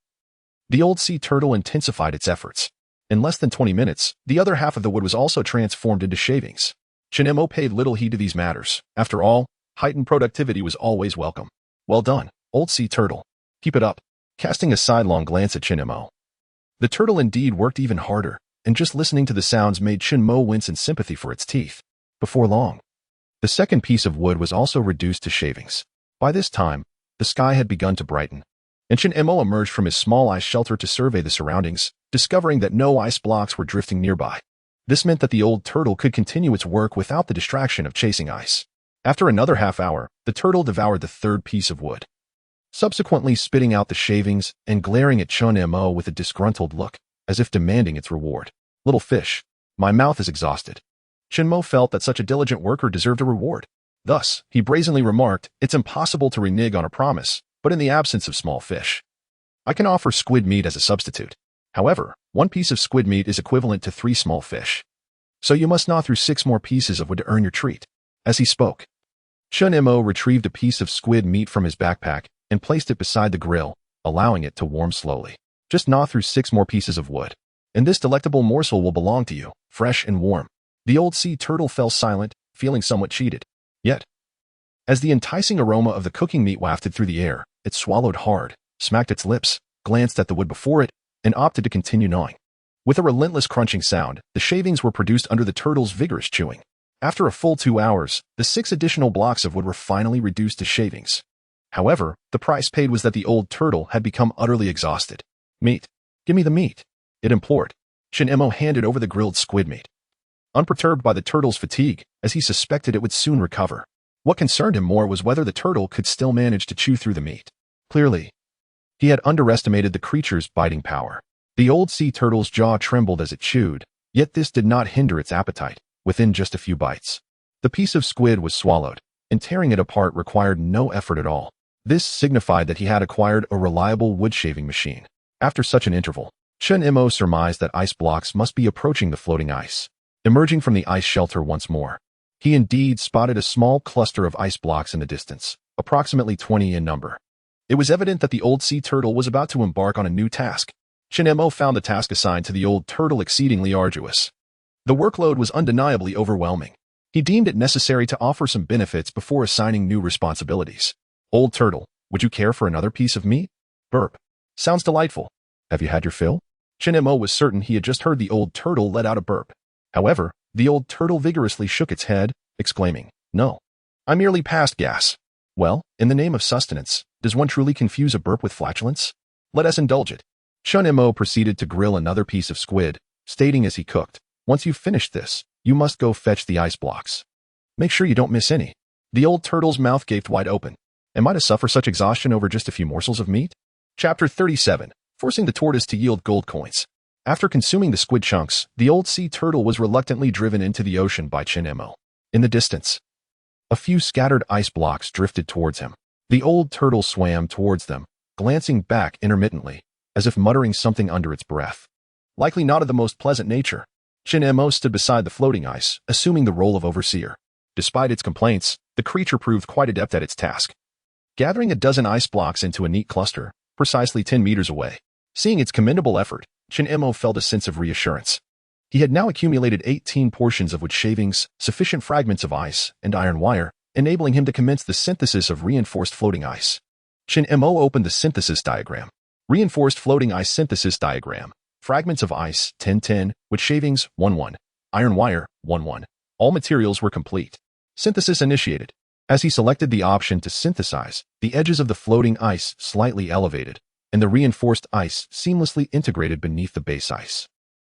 The old sea turtle intensified its efforts. In less than 20 minutes, the other half of the wood was also transformed into shavings. Chinemo paid little heed to these matters. After all, heightened productivity was always welcome. Well done, old sea turtle. Keep it up. Casting a sidelong glance at Chinemo. The turtle indeed worked even harder, and just listening to the sounds made Chinemo wince in sympathy for its teeth. Before long, the second piece of wood was also reduced to shavings. By this time, the sky had begun to brighten, and Chinemo emerged from his small ice shelter to survey the surroundings, discovering that no ice blocks were drifting nearby. This meant that the old turtle could continue its work without the distraction of chasing ice. After another half hour, the turtle devoured the third piece of wood, subsequently spitting out the shavings and glaring at Chinemo with a disgruntled look, as if demanding its reward. Little fish, my mouth is exhausted. Chinemo felt that such a diligent worker deserved a reward. Thus, he brazenly remarked, it's impossible to renege on a promise, but in the absence of small fish, I can offer squid meat as a substitute. However, one piece of squid meat is equivalent to 3 small fish. So you must gnaw through 6 more pieces of wood to earn your treat. As he spoke, Chinemo retrieved a piece of squid meat from his backpack and placed it beside the grill, allowing it to warm slowly. Just gnaw through 6 more pieces of wood, and this delectable morsel will belong to you, fresh and warm. The old sea turtle fell silent, feeling somewhat cheated. Yet, as the enticing aroma of the cooking meat wafted through the air, it swallowed hard, smacked its lips, glanced at the wood before it, and opted to continue gnawing. With a relentless crunching sound, the shavings were produced under the turtle's vigorous chewing. After a full 2 hours, the 6 additional blocks of wood were finally reduced to shavings. However, the price paid was that the old turtle had become utterly exhausted. Meat. Give me the meat, it implored. Chinemo handed over the grilled squid meat, unperturbed by the turtle's fatigue, as he suspected it would soon recover. What concerned him more was whether the turtle could still manage to chew through the meat. Clearly, he had underestimated the creature's biting power. The old sea turtle's jaw trembled as it chewed, yet this did not hinder its appetite. Within just a few bites, the piece of squid was swallowed, and tearing it apart required no effort at all. This signified that he had acquired a reliable wood-shaving machine. After such an interval, Chinemo surmised that ice blocks must be approaching the floating ice. Emerging from the ice shelter once more, he indeed spotted a small cluster of ice blocks in the distance, approximately 20 in number. It was evident that the old sea turtle was about to embark on a new task. Chinemo found the task assigned to the old turtle exceedingly arduous. The workload was undeniably overwhelming. He deemed it necessary to offer some benefits before assigning new responsibilities. Old turtle, would you care for another piece of meat? Burp. Sounds delightful. Have you had your fill? Chinemo was certain he had just heard the old turtle let out a burp. However, the old turtle vigorously shook its head, exclaiming, no, I merely passed gas. Well, in the name of sustenance, does one truly confuse a burp with flatulence? Let us indulge it. Chinemo proceeded to grill another piece of squid, stating as he cooked, once you've finished this, you must go fetch the ice blocks. Make sure you don't miss any. The old turtle's mouth gaped wide open. Am I to suffer such exhaustion over just a few morsels of meat? Chapter 37. Forcing the tortoise to yield gold coins. After consuming the squid chunks, the old sea turtle was reluctantly driven into the ocean by Chinemo. In the distance, a few scattered ice blocks drifted towards him. The old turtle swam towards them, glancing back intermittently, as if muttering something under its breath. Likely not of the most pleasant nature. Chinemo stood beside the floating ice, assuming the role of overseer. Despite its complaints, the creature proved quite adept at its task. Gathering a dozen ice blocks into a neat cluster, precisely 10 meters away. Seeing its commendable effort, Chinemo felt a sense of reassurance. He had now accumulated 18 portions of wood shavings, sufficient fragments of ice, and iron wire, enabling him to commence the synthesis of reinforced floating ice. Chinemo opened the synthesis diagram. Reinforced floating ice synthesis diagram. Fragments of ice, 10-10, wood shavings, 1-1. Iron wire, 1-1. All materials were complete. Synthesis initiated. As he selected the option to synthesize, the edges of the floating ice slightly elevated, and the reinforced ice seamlessly integrated beneath the base ice.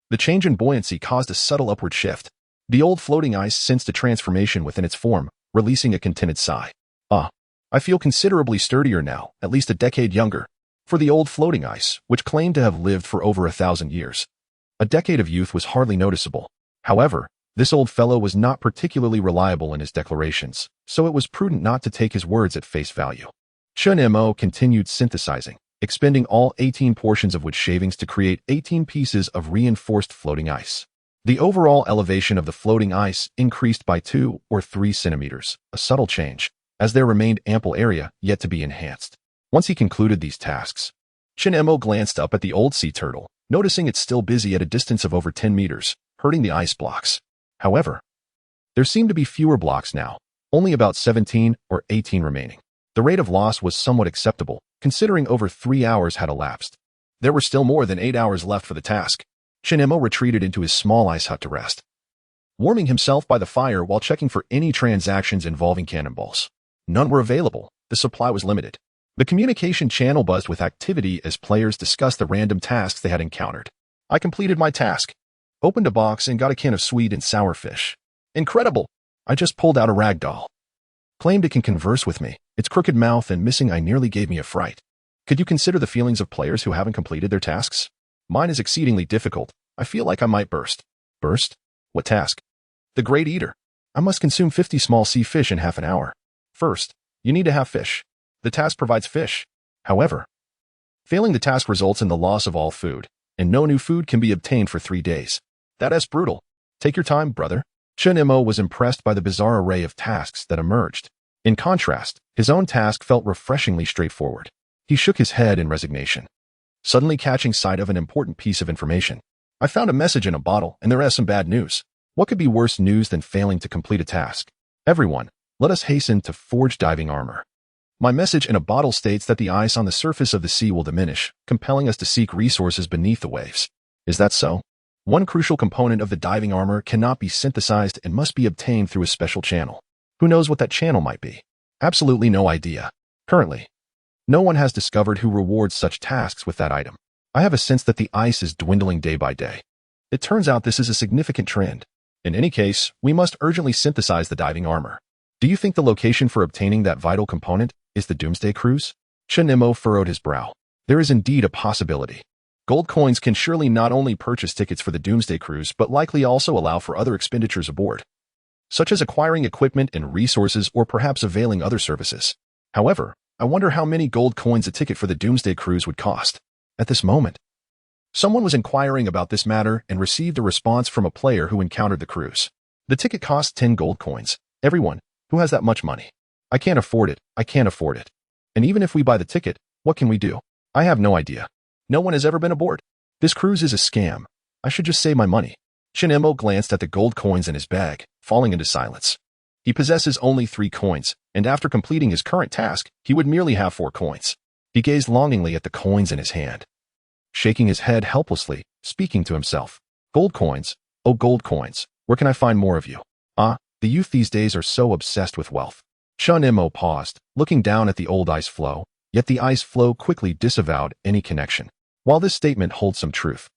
The change in buoyancy caused a subtle upward shift. The old floating ice sensed a transformation within its form, releasing a contented sigh. Ah, I feel considerably sturdier now, at least a decade younger. For the old floating ice, which claimed to have lived for over 1,000 years, a decade of youth was hardly noticeable. However, this old fellow was not particularly reliable in his declarations, so it was prudent not to take his words at face value. Chinemo continued synthesizing, expending all 18 portions of wood shavings to create 18 pieces of reinforced floating ice. The overall elevation of the floating ice increased by 2 or 3 centimeters, a subtle change. as there remained ample area yet to be enhanced. Once he concluded these tasks, Shin-Emo glanced up at the old sea turtle, noticing it's still busy at a distance of over 10 meters, herding the ice blocks. However, there seemed to be fewer blocks now, only about 17 or 18 remaining. The rate of loss was somewhat acceptable, considering over 3 hours had elapsed. There were still more than 8 hours left for the task. Shin-Emo retreated into his small ice hut to rest, warming himself by the fire while checking for any transactions involving cannonballs. None were available. The supply was limited. The communication channel buzzed with activity as players discussed the random tasks they had encountered. I completed my task, opened a box and got a can of sweet and sour fish. Incredible! I just pulled out a rag doll. Claimed it can converse with me. Its crooked mouth and missing eye nearly gave me a fright. Could you consider the feelings of players who haven't completed their tasks? Mine is exceedingly difficult. I feel like I might burst. Burst? What task? The Great Eater. I must consume 50 small sea fish in half an hour. First, you need to have fish. The task provides fish. However, failing the task results in the loss of all food, and no new food can be obtained for 3 days. That is brutal. Take your time, brother. Shin-Emo was impressed by the bizarre array of tasks that emerged. In contrast, his own task felt refreshingly straightforward. He shook his head in resignation, suddenly catching sight of an important piece of information. I found a message in a bottle, and there is some bad news. What could be worse news than failing to complete a task? Everyone, let us hasten to forge diving armor. My message in a bottle states that the ice on the surface of the sea will diminish, compelling us to seek resources beneath the waves. Is that so? One crucial component of the diving armor cannot be synthesized and must be obtained through a special channel. Who knows what that channel might be? Absolutely no idea. Currently, no one has discovered who rewards such tasks with that item. I have a sense that the ice is dwindling day by day. It turns out this is a significant trend. In any case, we must urgently synthesize the diving armor. Do you think the location for obtaining that vital component is the Doomsday Cruise? Shin-Emo furrowed his brow. There is indeed a possibility. Gold coins can surely not only purchase tickets for the Doomsday Cruise but likely also allow for other expenditures aboard, such as acquiring equipment and resources or perhaps availing other services. However, I wonder how many gold coins a ticket for the Doomsday Cruise would cost. At this moment, someone was inquiring about this matter and received a response from a player who encountered the cruise. The ticket costs 10 gold coins. Everyone who has that much money. I can't afford it. I can't afford it. And even if we buy the ticket, what can we do? I have no idea. No one has ever been aboard. This cruise is a scam. I should just save my money. Shin-Emo glanced at the gold coins in his bag, falling into silence. He possesses only 3 coins, and after completing his current task, he would merely have 4 coins. He gazed longingly at the coins in his hand, shaking his head helplessly, speaking to himself. Gold coins, oh gold coins, where can I find more of you? The youth these days are so obsessed with wealth. Shin-Emo paused, looking down at the old ice floe, yet the ice floe quickly disavowed any connection. While this statement holds some truth,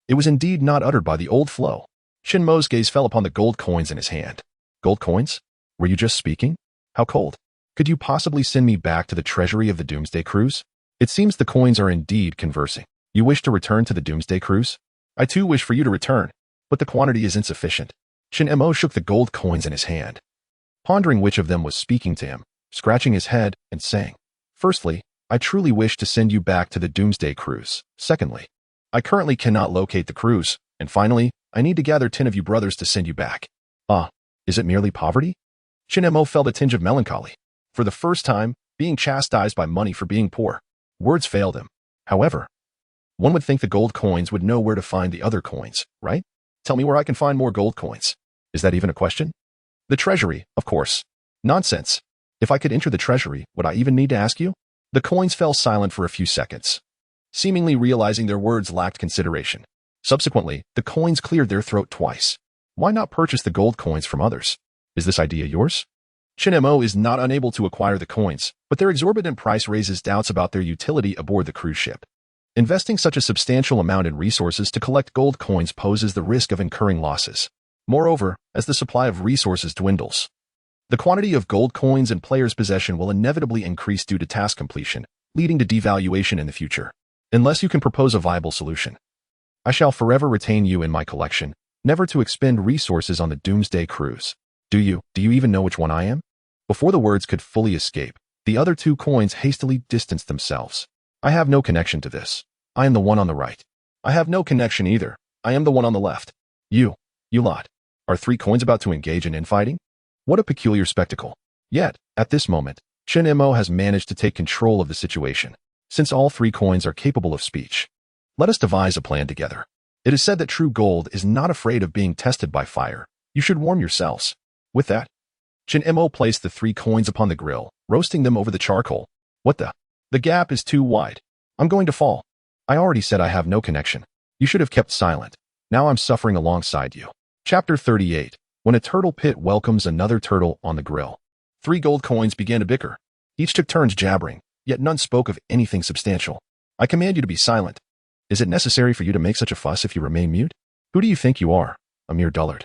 it was indeed not uttered by the old floe. Shin-Mo's gaze fell upon the gold coins in his hand. Gold coins? Were you just speaking? How cold? Could you possibly send me back to the treasury of the Doomsday Cruise? It seems the coins are indeed conversing. You wish to return to the Doomsday Cruise? I too wish for you to return, but the quantity is insufficient. Shin-Emo shook the gold coins in his hand, pondering which of them was speaking to him, scratching his head and saying, Firstly, I truly wish to send you back to the Doomsday Cruise. Secondly, I currently cannot locate the cruise. And finally, I need to gather 10 of you brothers to send you back. Is it merely poverty? Shin-Emo felt a tinge of melancholy. For the first time, being chastised by money for being poor. Words failed him. However, one would think the gold coins would know where to find the other coins, right? Tell me where I can find more gold coins. Is that even a question? The treasury, of course. Nonsense. If I could enter the treasury, would I even need to ask you? The coins fell silent for a few seconds, seemingly realizing their words lacked consideration. Subsequently, the coins cleared their throat twice. Why not purchase the gold coins from others? Is this idea yours? Shin-Emo is not unable to acquire the coins, but their exorbitant price raises doubts about their utility aboard the cruise ship. Investing such a substantial amount in resources to collect gold coins poses the risk of incurring losses. Moreover, as the supply of resources dwindles, the quantity of gold coins in players' possession will inevitably increase due to task completion, leading to devaluation in the future. Unless you can propose a viable solution, I shall forever retain you in my collection, never to expend resources on the Doomsday Cruise. Do you even know which one I am? Before the words could fully escape, the other 2 coins hastily distanced themselves. I have no connection to this. I am the one on the right. I have no connection either. I am the one on the left. You lot. Are 3 coins about to engage in infighting? What a peculiar spectacle. Yet, at this moment, Chin Mo has managed to take control of the situation, since all three coins are capable of speech. Let us devise a plan together. It is said that true gold is not afraid of being tested by fire. You should warm yourselves. With that, Chin Mo placed the three coins upon the grill, roasting them over the charcoal. What the? The gap is too wide. I'm going to fall. I already said I have no connection. You should have kept silent. Now I'm suffering alongside you. Chapter 38. When a turtle pit welcomes another turtle on the grill. 3 gold coins began to bicker. Each took turns jabbering, yet none spoke of anything substantial. I command you to be silent. Is it necessary for you to make such a fuss if you remain mute? Who do you think you are? A mere dullard.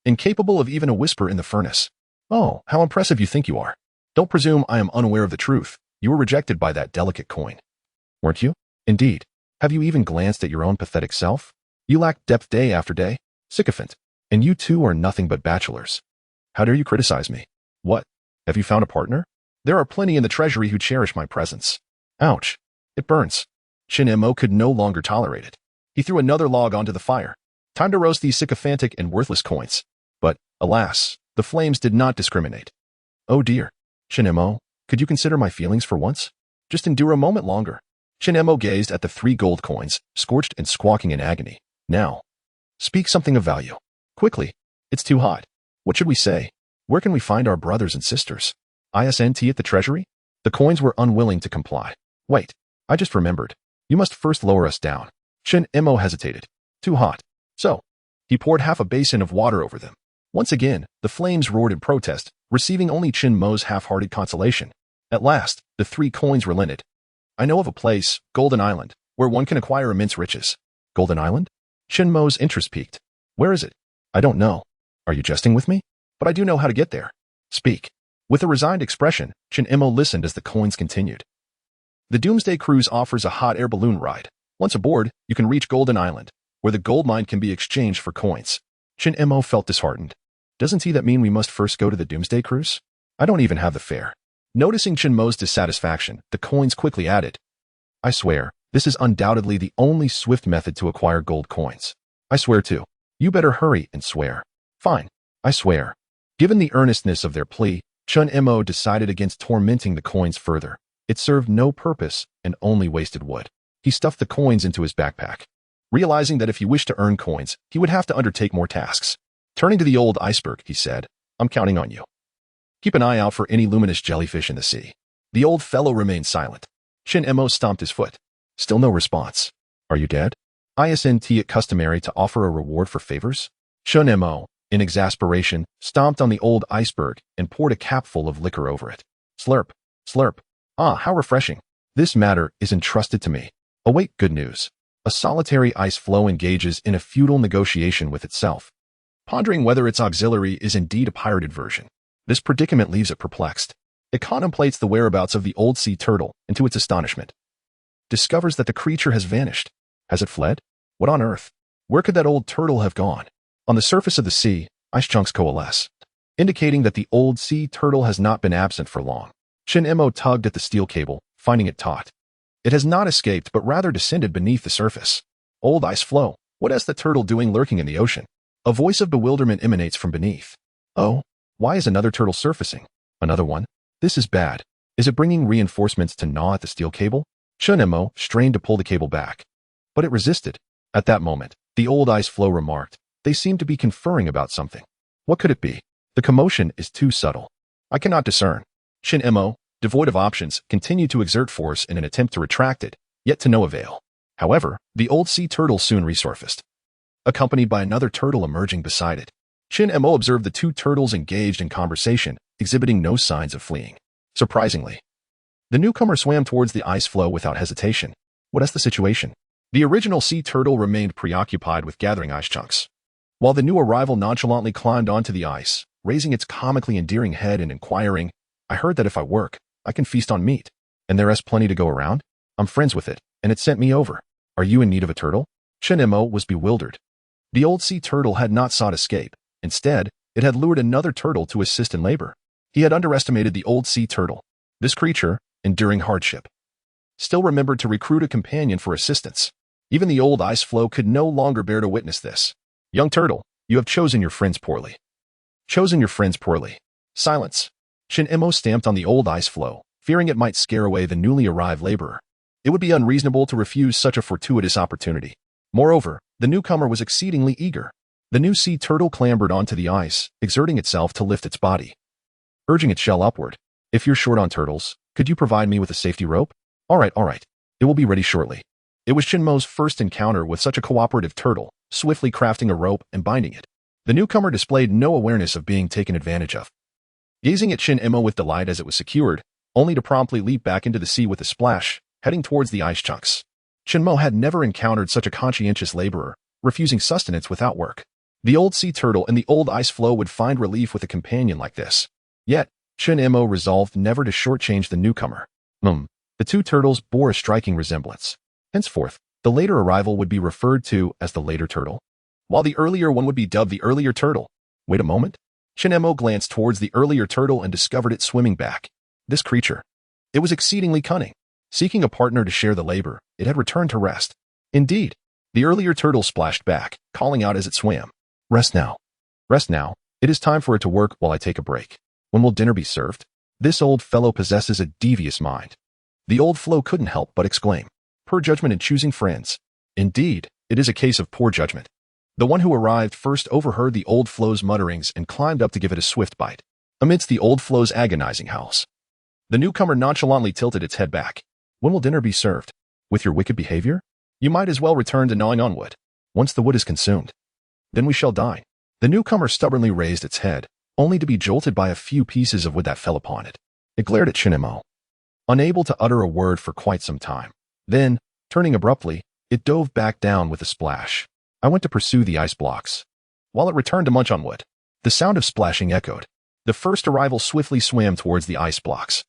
Incapable of even a whisper in the furnace. Oh, how impressive you think you are. Don't presume I am unaware of the truth. You were rejected by that delicate coin. Weren't you? Indeed. Have you even glanced at your own pathetic self? You lack depth day after day. Sycophant. And you too are nothing but bachelors. How dare you criticize me? What? Have you found a partner? There are plenty in the treasury who cherish my presence. Ouch. It burns. Chin Mo could no longer tolerate it. He threw another log onto the fire. Time to roast these sycophantic and worthless coins. But, alas, the flames did not discriminate. Oh dear. Chin Mo, could you consider my feelings for once? Just endure a moment longer. Chin Mo gazed at the 3 gold coins, scorched and squawking in agony. Now. Speak something of value. Quickly. It's too hot. What should we say? Where can we find our brothers and sisters? ISNT at the treasury? The coins were unwilling to comply. Wait. I just remembered. You must first lower us down. Chin Mo hesitated. Too hot. So. He poured half a basin of water over them. Once again, the flames roared in protest, receiving only Chin Mo's half-hearted consolation. At last, the 3 coins relented. I know of a place, Golden Island, where one can acquire immense riches. Golden Island? Chin Mo's interest peaked. Where is it? I don't know. Are you jesting with me? But I do know how to get there. Speak. With a resigned expression, Chin Mo listened as the coins continued. The Doomsday Cruise offers a hot air balloon ride. Once aboard, you can reach Golden Island, where the gold mine can be exchanged for coins. Chin Mo felt disheartened. Doesn't that mean we must first go to the Doomsday Cruise? I don't even have the fare. Noticing Chin Mo's dissatisfaction, the coins quickly added. I swear, this is undoubtedly the only swift method to acquire gold coins. I swear too. You better hurry and swear. Fine. I swear. Given the earnestness of their plea, Chin Mo decided against tormenting the coins further. It served no purpose and only wasted wood. He stuffed the coins into his backpack. Realizing that if he wished to earn coins, he would have to undertake more tasks. Turning to the old Iceberg, he said, I'm counting on you. Keep an eye out for any luminous jellyfish in the sea. The old fellow remained silent. Chin Mo stomped his foot. Still no response. Are you dead? Isn't it customary to offer a reward for favors? Chin Mo, in exasperation, stomped on the old Iceberg and poured a capful of liquor over it. Slurp, slurp. Ah, how refreshing. This matter is entrusted to me. Await good news. A solitary ice floe engages in a futile negotiation with itself, pondering whether its auxiliary is indeed a pirated version. This predicament leaves it perplexed. It contemplates the whereabouts of the old sea turtle, and to its astonishment, discovers that the creature has vanished. Has it fled? What on earth? Where could that old turtle have gone? On the surface of the sea, ice chunks coalesce, indicating that the old sea turtle has not been absent for long. Chin Mo tugged at the steel cable, finding it taut. It has not escaped, but rather descended beneath the surface. Old ice floe, what is the turtle doing lurking in the ocean? A voice of bewilderment emanates from beneath. Oh, why is another turtle surfacing? Another one? This is bad. Is it bringing reinforcements to gnaw at the steel cable? Chin Mo strained to pull the cable back, but it resisted. At that moment, the old ice floe remarked, they seem to be conferring about something. What could it be? The commotion is too subtle. I cannot discern. Chin Mo, devoid of options, continued to exert force in an attempt to retract it, yet to no avail. However, the old sea turtle soon resurfaced, accompanied by another turtle emerging beside it. Chin Mo observed the 2 turtles engaged in conversation, exhibiting no signs of fleeing. Surprisingly, the newcomer swam towards the ice floe without hesitation. What is the situation? The original sea turtle remained preoccupied with gathering ice chunks, while the new arrival nonchalantly climbed onto the ice, raising its comically endearing head and inquiring, I heard that if I work, I can feast on meat, and there is plenty to go around. I'm friends with it, and it sent me over. Are you in need of a turtle? Chin Mo was bewildered. The old sea turtle had not sought escape. Instead, it had lured another turtle to assist in labor. He had underestimated the old sea turtle. This creature, enduring hardship, still remembered to recruit a companion for assistance. Even the old ice floe could no longer bear to witness this. Young turtle, you have chosen your friends poorly. Chosen your friends poorly. Silence. Shin-Emo stamped on the old ice floe, fearing it might scare away the newly arrived laborer. It would be unreasonable to refuse such a fortuitous opportunity. Moreover, the newcomer was exceedingly eager. The new sea turtle clambered onto the ice, exerting itself to lift its body, urging its shell upward. If you're short on turtles, could you provide me with a safety rope? All right. It will be ready shortly. It was Shin-Mo's first encounter with such a cooperative turtle, swiftly crafting a rope and binding it. The newcomer displayed no awareness of being taken advantage of, gazing at Shin-Emo with delight as it was secured, only to promptly leap back into the sea with a splash, heading towards the ice chunks. Shin-Mo had never encountered such a conscientious laborer, refusing sustenance without work. The old sea turtle and the old ice floe would find relief with a companion like this. Yet, Shin-Emo resolved never to shortchange the newcomer. The two turtles bore a striking resemblance. Henceforth, the later arrival would be referred to as the later turtle, while the earlier one would be dubbed the earlier turtle. Wait a moment. Shin-Emo glanced towards the earlier turtle and discovered it swimming back. This creature. It was exceedingly cunning. Seeking a partner to share the labor, it had returned to rest. Indeed, the earlier turtle splashed back, calling out as it swam. Rest now. Rest now. It is time for it to work while I take a break. When will dinner be served? This old fellow possesses a devious mind. The old floe couldn't help but exclaim. Poor judgment in choosing friends. Indeed, it is a case of poor judgment. The one who arrived first overheard the old floe's mutterings and climbed up to give it a swift bite. Amidst the old floe's agonizing howls, the newcomer nonchalantly tilted its head back. When will dinner be served? With your wicked behavior? You might as well return to gnawing on wood. Once the wood is consumed, then we shall dine. The newcomer stubbornly raised its head, only to be jolted by a few pieces of wood that fell upon it. It glared at Shin-Emo, unable to utter a word for quite some time. Then, turning abruptly, it dove back down with a splash. I went to pursue the ice blocks, while it returned to munch on wood. The sound of splashing echoed. The first arrival swiftly swam towards the ice blocks,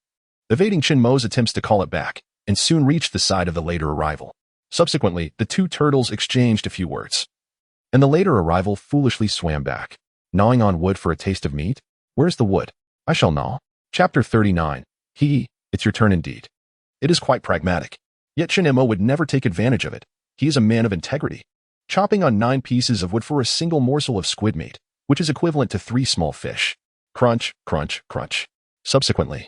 evading Shin-Mo's attempts to call it back, and soon reached the side of the later arrival. Subsequently, the two turtles exchanged a few words, and the later arrival foolishly swam back. Gnawing on wood for a taste of meat? Where's the wood? I shall gnaw. Chapter 39. It's your turn indeed. It is quite pragmatic. Yet Shin-Emo would never take advantage of it. He is a man of integrity, chopping on 9 pieces of wood for a single morsel of squid meat, which is equivalent to 3 small fish. Crunch, crunch, crunch. Subsequently,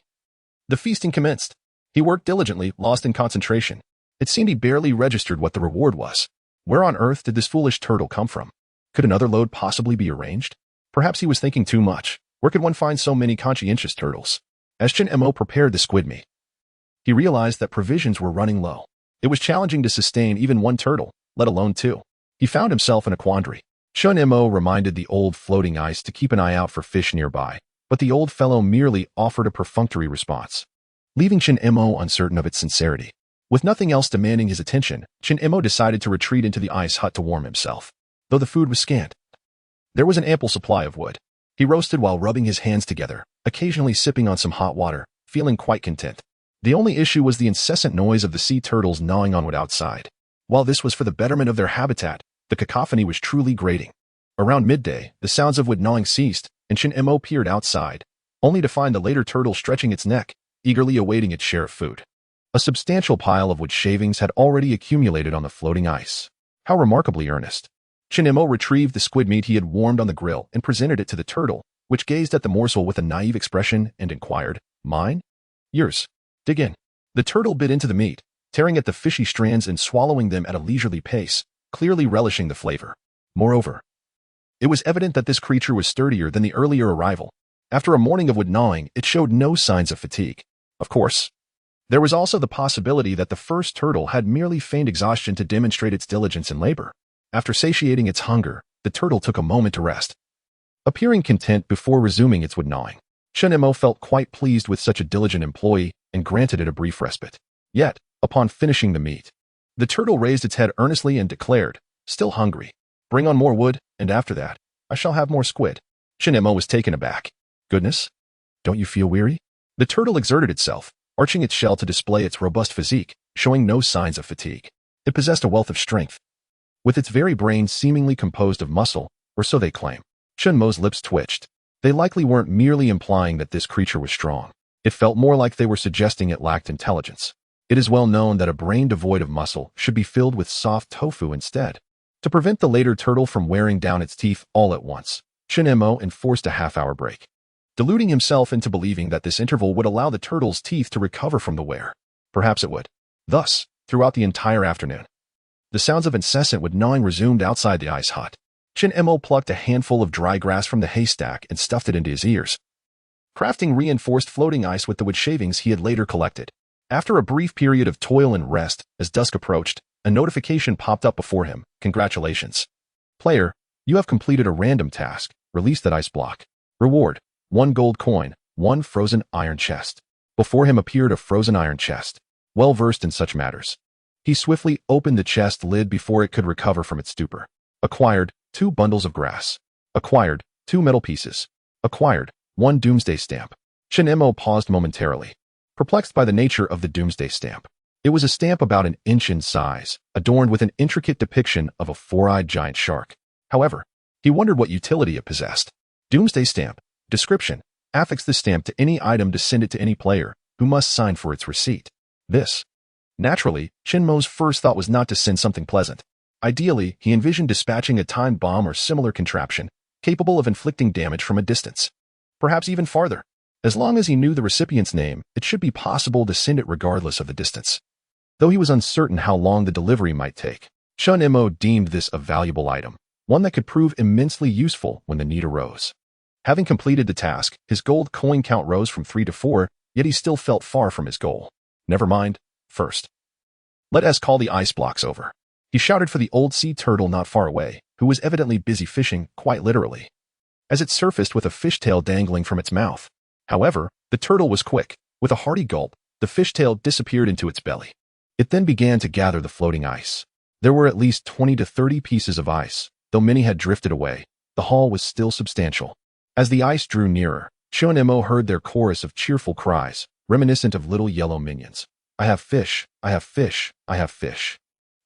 the feasting commenced. He worked diligently, lost in concentration. It seemed he barely registered what the reward was. Where on earth did this foolish turtle come from? Could another load possibly be arranged? Perhaps he was thinking too much. Where could one find so many conscientious turtles? As Shin-Emo prepared the squid meat, he realized that provisions were running low. It was challenging to sustain even one turtle, let alone 2. He found himself in a quandary. Shin-Emo reminded the old floating ice to keep an eye out for fish nearby, but the old fellow merely offered a perfunctory response, leaving Shin-Emo uncertain of its sincerity. With nothing else demanding his attention, Shin-Emo decided to retreat into the ice hut to warm himself. Though the food was scant, there was an ample supply of wood. He roasted while rubbing his hands together, occasionally sipping on some hot water, feeling quite content. The only issue was the incessant noise of the sea turtles gnawing on wood outside. While this was for the betterment of their habitat, the cacophony was truly grating. Around midday, the sounds of wood gnawing ceased, and Shin-Emo peered outside, only to find the later turtle stretching its neck, eagerly awaiting its share of food. A substantial pile of wood shavings had already accumulated on the floating ice. How remarkably earnest. Shin-Emo retrieved the squid meat he had warmed on the grill and presented it to the turtle, which gazed at the morsel with a naive expression and inquired, Mine? Yours. Dig in. The turtle bit into the meat, tearing at the fishy strands and swallowing them at a leisurely pace, clearly relishing the flavor. Moreover, it was evident that this creature was sturdier than the earlier arrival. After a morning of wood gnawing, it showed no signs of fatigue. Of course, there was also the possibility that the first turtle had merely feigned exhaustion to demonstrate its diligence in labor. After satiating its hunger, the turtle took a moment to rest, appearing content before resuming its wood gnawing. Shin-Emo felt quite pleased with such a diligent employee and granted it a brief respite. Yet, upon finishing the meat, the turtle raised its head earnestly and declared, still hungry, bring on more wood, and after that, I shall have more squid. Shin-Emo was taken aback. Goodness, don't you feel weary? The turtle exerted itself, arching its shell to display its robust physique, showing no signs of fatigue. It possessed a wealth of strength, with its very brain seemingly composed of muscle, or so they claim. Shin-Mo's lips twitched. They likely weren't merely implying that this creature was strong. It felt more like they were suggesting it lacked intelligence. It is well known that a brain devoid of muscle should be filled with soft tofu instead. To prevent the later turtle from wearing down its teeth all at once, Shin-Emo enforced a half-hour break. deluding himself into believing that this interval would allow the turtle's teeth to recover from the wear. Perhaps it would. Thus, throughout the entire afternoon, the sounds of incessant wood gnawing resumed outside the ice hut. Chin Mo plucked a handful of dry grass from the haystack and stuffed it into his ears, crafting reinforced floating ice with the wood shavings he had later collected. After a brief period of toil and rest, as dusk approached, a notification popped up before him. Congratulations. Player, you have completed a random task. Release that ice block. Reward: 1 gold coin, 1 frozen iron chest. Before him appeared a frozen iron chest. Well versed in such matters, he swiftly opened the chest lid before it could recover from its stupor. Acquired: 2 bundles of grass. Acquired: 2 metal pieces. Acquired: 1 doomsday stamp. Chin Mo paused momentarily, perplexed by the nature of the doomsday stamp. It was a stamp about an inch in size, adorned with an intricate depiction of a 4-eyed giant shark. However, he wondered what utility it possessed. Doomsday stamp. Description: affix the stamp to any item to send it to any player, who must sign for its receipt. This. Naturally, Chin Mo's first thought was not to send something pleasant. Ideally, he envisioned dispatching a time bomb or similar contraption, capable of inflicting damage from a distance. Perhaps even farther. As long as he knew the recipient's name, it should be possible to send it regardless of the distance. Though he was uncertain how long the delivery might take, Chin Mo deemed this a valuable item, one that could prove immensely useful when the need arose. Having completed the task, his gold coin count rose from 3 to 4, yet he still felt far from his goal. Never mind. First, let us call the ice blocks over. He shouted for the old sea turtle not far away, who was evidently busy fishing, quite literally, as it surfaced with a fishtail dangling from its mouth. However, the turtle was quick. With a hearty gulp, the fishtail disappeared into its belly. It then began to gather the floating ice. There were at least 20 to 30 pieces of ice. Though many had drifted away, the haul was still substantial. As the ice drew nearer, Chin Mo heard their chorus of cheerful cries, reminiscent of little yellow minions. I have fish, I have fish, I have fish.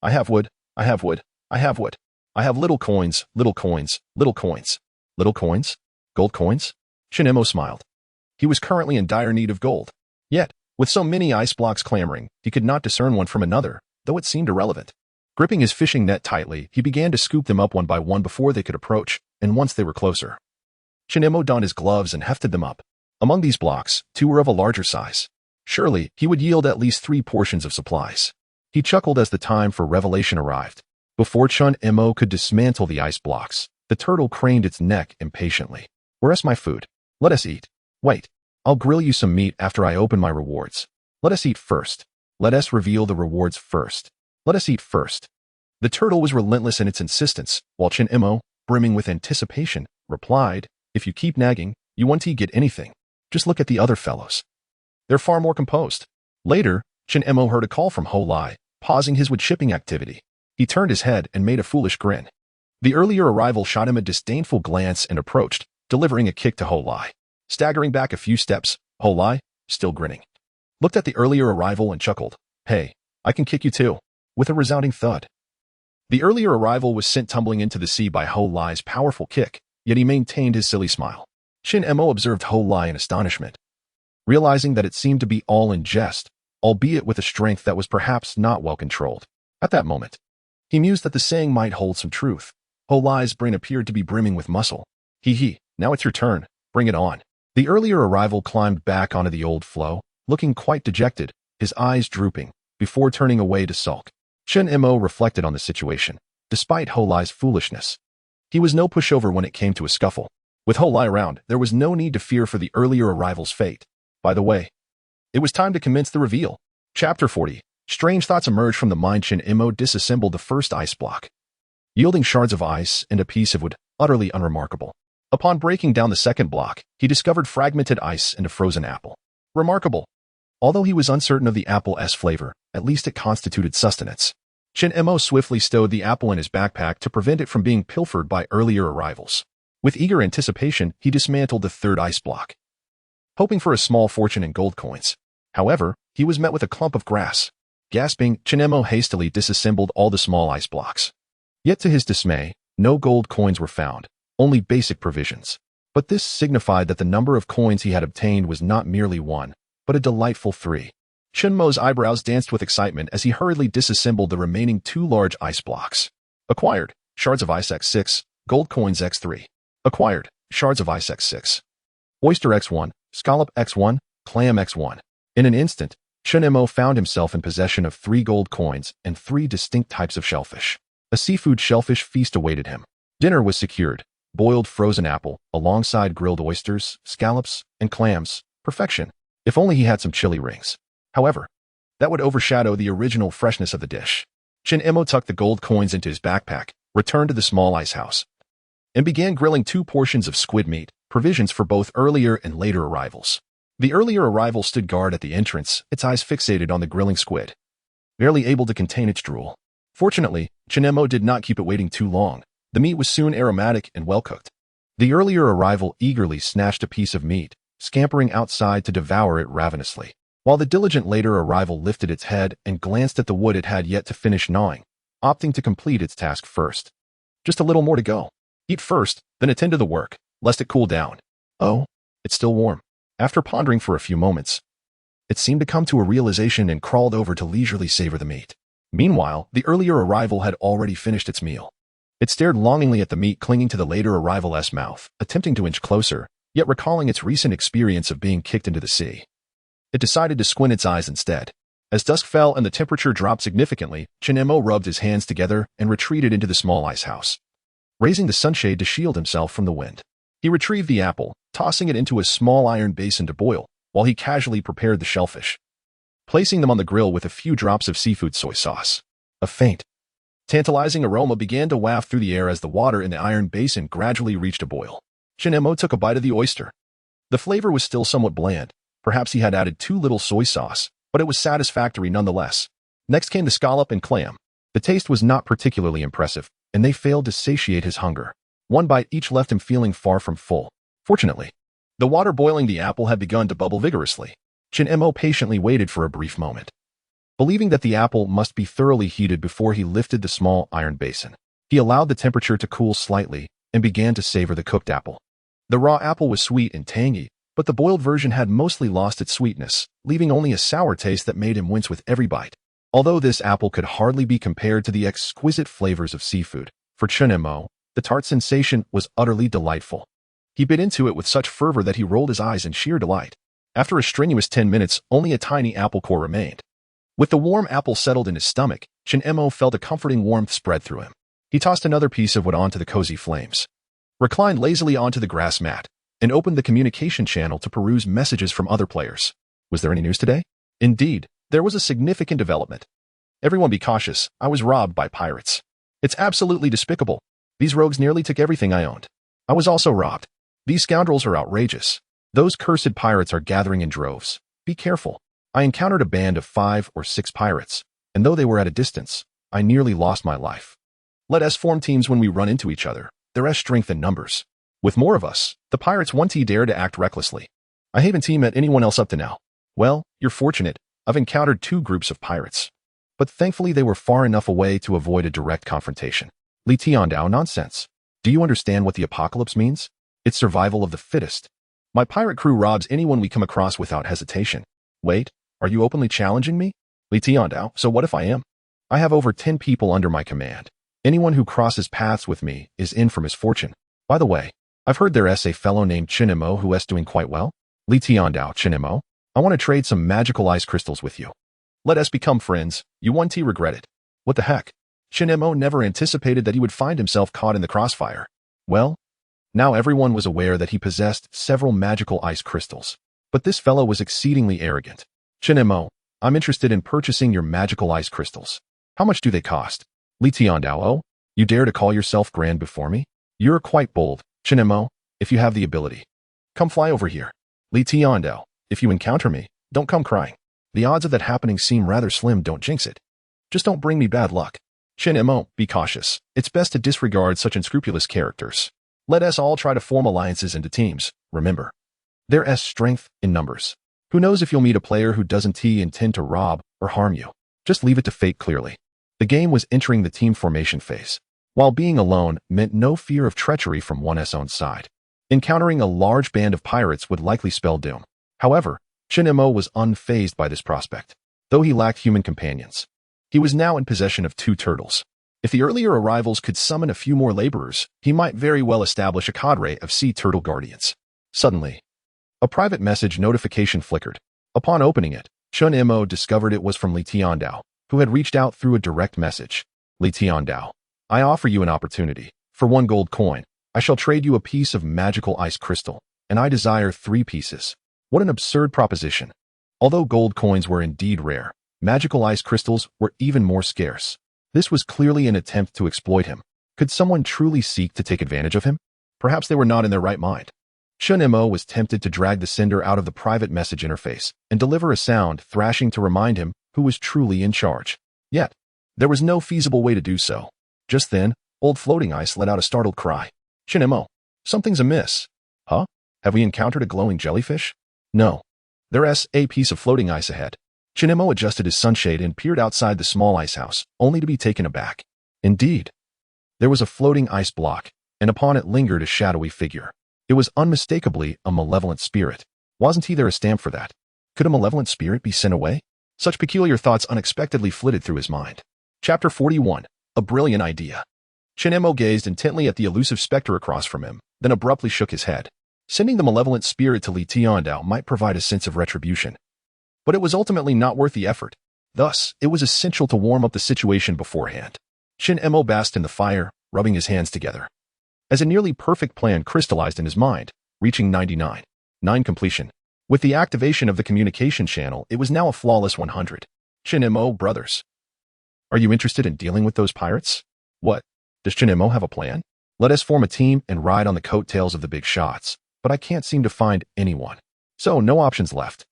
I have wood, I have wood, I have wood. I have little coins, little coins, little coins. Little coins? Gold coins? Chin Mo smiled. He was currently in dire need of gold. Yet, with so many ice blocks clamoring, he could not discern one from another, though it seemed irrelevant. Gripping his fishing net tightly, he began to scoop them up one by one before they could approach, and once they were closer, Chin Mo donned his gloves and hefted them up. Among these blocks, 2 were of a larger size. Surely, he would yield at least 3 portions of supplies. He chuckled as the time for revelation arrived. Before Chin Mo could dismantle the ice blocks, the turtle craned its neck impatiently. Where's my food? Let us eat. Wait, I'll grill you some meat after I open my rewards. Let us eat first. Let us reveal the rewards first. Let us eat first. The turtle was relentless in its insistence, while Chin Mo, brimming with anticipation, replied, if you keep nagging, you won't get anything. Just look at the other fellows. They're far more composed. Later, Chin Mo heard a call from Ho Lai, pausing his wood chipping activity. He turned his head and made a foolish grin. The earlier arrival shot him a disdainful glance and approached, delivering a kick to Ho Lai. Staggering back a few steps, Ho Lai, still grinning, looked at the earlier arrival and chuckled. Hey, I can kick you too. With a resounding thud. The earlier arrival was sent tumbling into the sea by Ho Lai's powerful kick, yet he maintained his silly smile. Chin Mo observed Ho Lai in astonishment, realizing that it seemed to be all in jest, albeit with a strength that was perhaps not well controlled. At that moment, he mused that the saying might hold some truth. Ho Lai's brain appeared to be brimming with muscle. Now it's your turn. Bring it on. The earlier arrival climbed back onto the old floe, looking quite dejected, his eyes drooping, before turning away to sulk. Chin Mo reflected on the situation. Despite Ho Lai's foolishness, he was no pushover when it came to a scuffle. With Ho Lai around, there was no need to fear for the earlier arrival's fate. By the way, it was time to commence the reveal. Chapter 40. Strange thoughts emerged from the mind. Chin Mo disassembled the first ice block, yielding shards of ice and a piece of wood, utterly unremarkable. Upon breaking down the second block, he discovered fragmented ice and a frozen apple. Remarkable. Although he was uncertain of the apple's flavor, at least it constituted sustenance. Chin Mo swiftly stowed the apple in his backpack to prevent it from being pilfered by earlier arrivals. With eager anticipation, he dismantled the third ice block, hoping for a small fortune in gold coins. However, he was met with a clump of grass. Gasping, Chin Mo hastily disassembled all the small ice blocks. Yet to his dismay, no gold coins were found, only basic provisions. But this signified that the number of coins he had obtained was not merely 1, but a delightful 3. Chin Mo's eyebrows danced with excitement as he hurriedly disassembled the remaining 2 large ice blocks. Acquired, shards of ice x6, gold coins x3. Acquired, shards of ice x6. Oyster X1, Scallop X1, Clam X1. In an instant, Chen found himself in possession of 3 gold coins and 3 distinct types of shellfish. A seafood shellfish feast awaited him. Dinner was secured. Boiled frozen apple, alongside grilled oysters, scallops, and clams. Perfection. If only he had some chili rings. However, that would overshadow the original freshness of the dish. Chen tucked the gold coins into his backpack, returned to the small ice house, and began grilling 2 portions of squid meat, provisions for both earlier and later arrivals. The earlier arrival stood guard at the entrance, its eyes fixated on the grilling squid, barely able to contain its drool. Fortunately, Chen did not keep it waiting too long. The meat was soon aromatic and well-cooked. The earlier arrival eagerly snatched a piece of meat, scampering outside to devour it ravenously, while the diligent later arrival lifted its head and glanced at the wood it had yet to finish gnawing, opting to complete its task first. Just a little more to go. Eat first, then attend to the work, lest it cool down. Oh, it's still warm. After pondering for a few moments, it seemed to come to a realization and crawled over to leisurely savor the meat. Meanwhile, the earlier arrival had already finished its meal. It stared longingly at the meat clinging to the later arrival's mouth, attempting to inch closer, yet recalling its recent experience of being kicked into the sea. It decided to squint its eyes instead. As dusk fell and the temperature dropped significantly, Chen rubbed his hands together and retreated into the small ice house, raising the sunshade to shield himself from the wind. He retrieved the apple, tossing it into a small iron basin to boil, while he casually prepared the shellfish, placing them on the grill with a few drops of seafood soy sauce. A faint, tantalizing aroma began to waft through the air as the water in the iron basin gradually reached a boil. Chen took a bite of the oyster. The flavor was still somewhat bland. Perhaps he had added too little soy sauce, but it was satisfactory nonetheless. Next came the scallop and clam. The taste was not particularly impressive, and they failed to satiate his hunger. One bite each left him feeling far from full. Fortunately, the water boiling the apple had begun to bubble vigorously. Chen patiently waited for a brief moment, believing that the apple must be thoroughly heated before he lifted the small iron basin. He allowed the temperature to cool slightly and began to savor the cooked apple. The raw apple was sweet and tangy, but the boiled version had mostly lost its sweetness, leaving only a sour taste that made him wince with every bite. Although this apple could hardly be compared to the exquisite flavors of seafood, for Chen the tart sensation was utterly delightful. He bit into it with such fervor that he rolled his eyes in sheer delight. After a strenuous 10 minutes, only a tiny apple core remained. With the warm apple settled in his stomach, Chen felt a comforting warmth spread through him. He tossed another piece of wood onto the cozy flames, reclined lazily onto the grass mat, and opened the communication channel to peruse messages from other players. Was there any news today? Indeed, there was a significant development. Everyone be cautious, I was robbed by pirates. It's absolutely despicable. These rogues nearly took everything I owned. I was also robbed. These scoundrels are outrageous. Those cursed pirates are gathering in droves. Be careful. I encountered a band of 5 or 6 pirates, and though they were at a distance, I nearly lost my life. Let us form teams when we run into each other. There is strength in numbers. With more of us, the pirates won't dare to act recklessly. I haven't met anyone else up to now. Well, you're fortunate. I've encountered 2 groups of pirates, but thankfully they were far enough away to avoid a direct confrontation. Li Tiandao nonsense. Do you understand what the apocalypse means? It's survival of the fittest. My pirate crew robs anyone we come across without hesitation. Wait, are you openly challenging me? Li Tiandao, so what if I am? I have over 10 people under my command. Anyone who crosses paths with me is in for misfortune. By the way, I've heard there is a fellow named Chen who is doing quite well. Li Tiandao, Chen I want to trade some magical ice crystals with you. Let us become friends. You won't regret it. What the heck? Chen never anticipated that he would find himself caught in the crossfire. Well, now everyone was aware that he possessed several magical ice crystals. But this fellow was exceedingly arrogant. Chen I'm interested in purchasing your magical ice crystals. How much do they cost? Li Tiandao, oh, you dare to call yourself grand before me? You're quite bold, Chen if you have the ability. Come fly over here. Li Tiandao, if you encounter me, don't come crying. The odds of that happening seem rather slim, don't jinx it. Just don't bring me bad luck. Chen be cautious. It's best to disregard such unscrupulous characters. Let us all try to form alliances into teams, remember. There is strength in numbers. Who knows if you'll meet a player who doesn't intend to rob or harm you. Just leave it to fate clearly. The game was entering the team formation phase, while being alone meant no fear of treachery from one's own side. Encountering a large band of pirates would likely spell doom. However, Chen was unfazed by this prospect. Though he lacked human companions, he was now in possession of 2 turtles. If the earlier arrivals could summon a few more laborers, he might very well establish a cadre of sea turtle guardians. Suddenly, A private message notification flickered. Upon opening it, Chun Mo discovered it was from Li Tiandao, who had reached out through a direct message. Li Tiandao, I offer you an opportunity. For 1 gold coin, I shall trade you a piece of magical ice crystal, and I desire 3 pieces. What an absurd proposition. Although gold coins were indeed rare, magical ice crystals were even more scarce. This was clearly an attempt to exploit him. Could someone truly seek to take advantage of him? Perhaps they were not in their right mind. Chun Mo was tempted to drag the sender out of the private message interface and deliver a sound thrashing to remind him who was truly in charge. Yet, there was no feasible way to do so. Just then, old Floating Ice let out a startled cry. Chun Mo, something's amiss. Huh? Have we encountered a glowing jellyfish? No. There's a piece of floating ice ahead. Chun Mo adjusted his sunshade and peered outside the small ice house, only to be taken aback. Indeed, there was a floating ice block, and upon it lingered a shadowy figure. It was unmistakably a malevolent spirit. Wasn't there a stamp for that? Could a malevolent spirit be sent away? Such peculiar thoughts unexpectedly flitted through his mind. Chapter 41. A brilliant idea. Chun Mo gazed intently at the elusive specter across from him, then abruptly shook his head. Sending the malevolent spirit to Li Tiandao might provide a sense of retribution. But it was ultimately not worth the effort. Thus, it was essential to warm up the situation beforehand. Chun Mo basked in the fire, rubbing his hands together. As a nearly perfect plan crystallized in his mind, reaching 99.9 completion. With the activation of the communication channel, it was now a flawless 100. Chun Mo brothers. Are you interested in dealing with those pirates? What? Does Chun Mo have a plan? Let us form a team and ride on the coattails of the big shots, but I can't seem to find anyone. So no options left.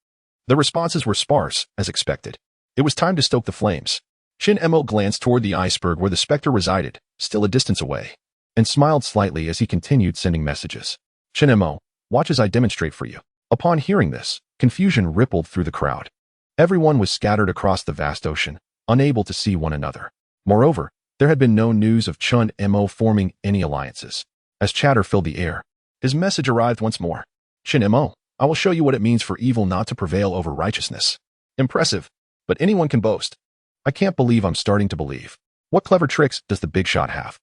The responses were sparse, as expected. It was time to stoke the flames. Chun Mo glanced toward the iceberg where the specter resided, still a distance away, and smiled slightly as he continued sending messages. Chun Mo, watch as I demonstrate for you. Upon hearing this, confusion rippled through the crowd. Everyone was scattered across the vast ocean, unable to see one another. Moreover, there had been no news of Chun Mo forming any alliances. As chatter filled the air, his message arrived once more. Chun Mo, I will show you what it means for evil not to prevail over righteousness. Impressive, but anyone can boast. I can't believe I'm starting to believe. What clever tricks does the big shot have?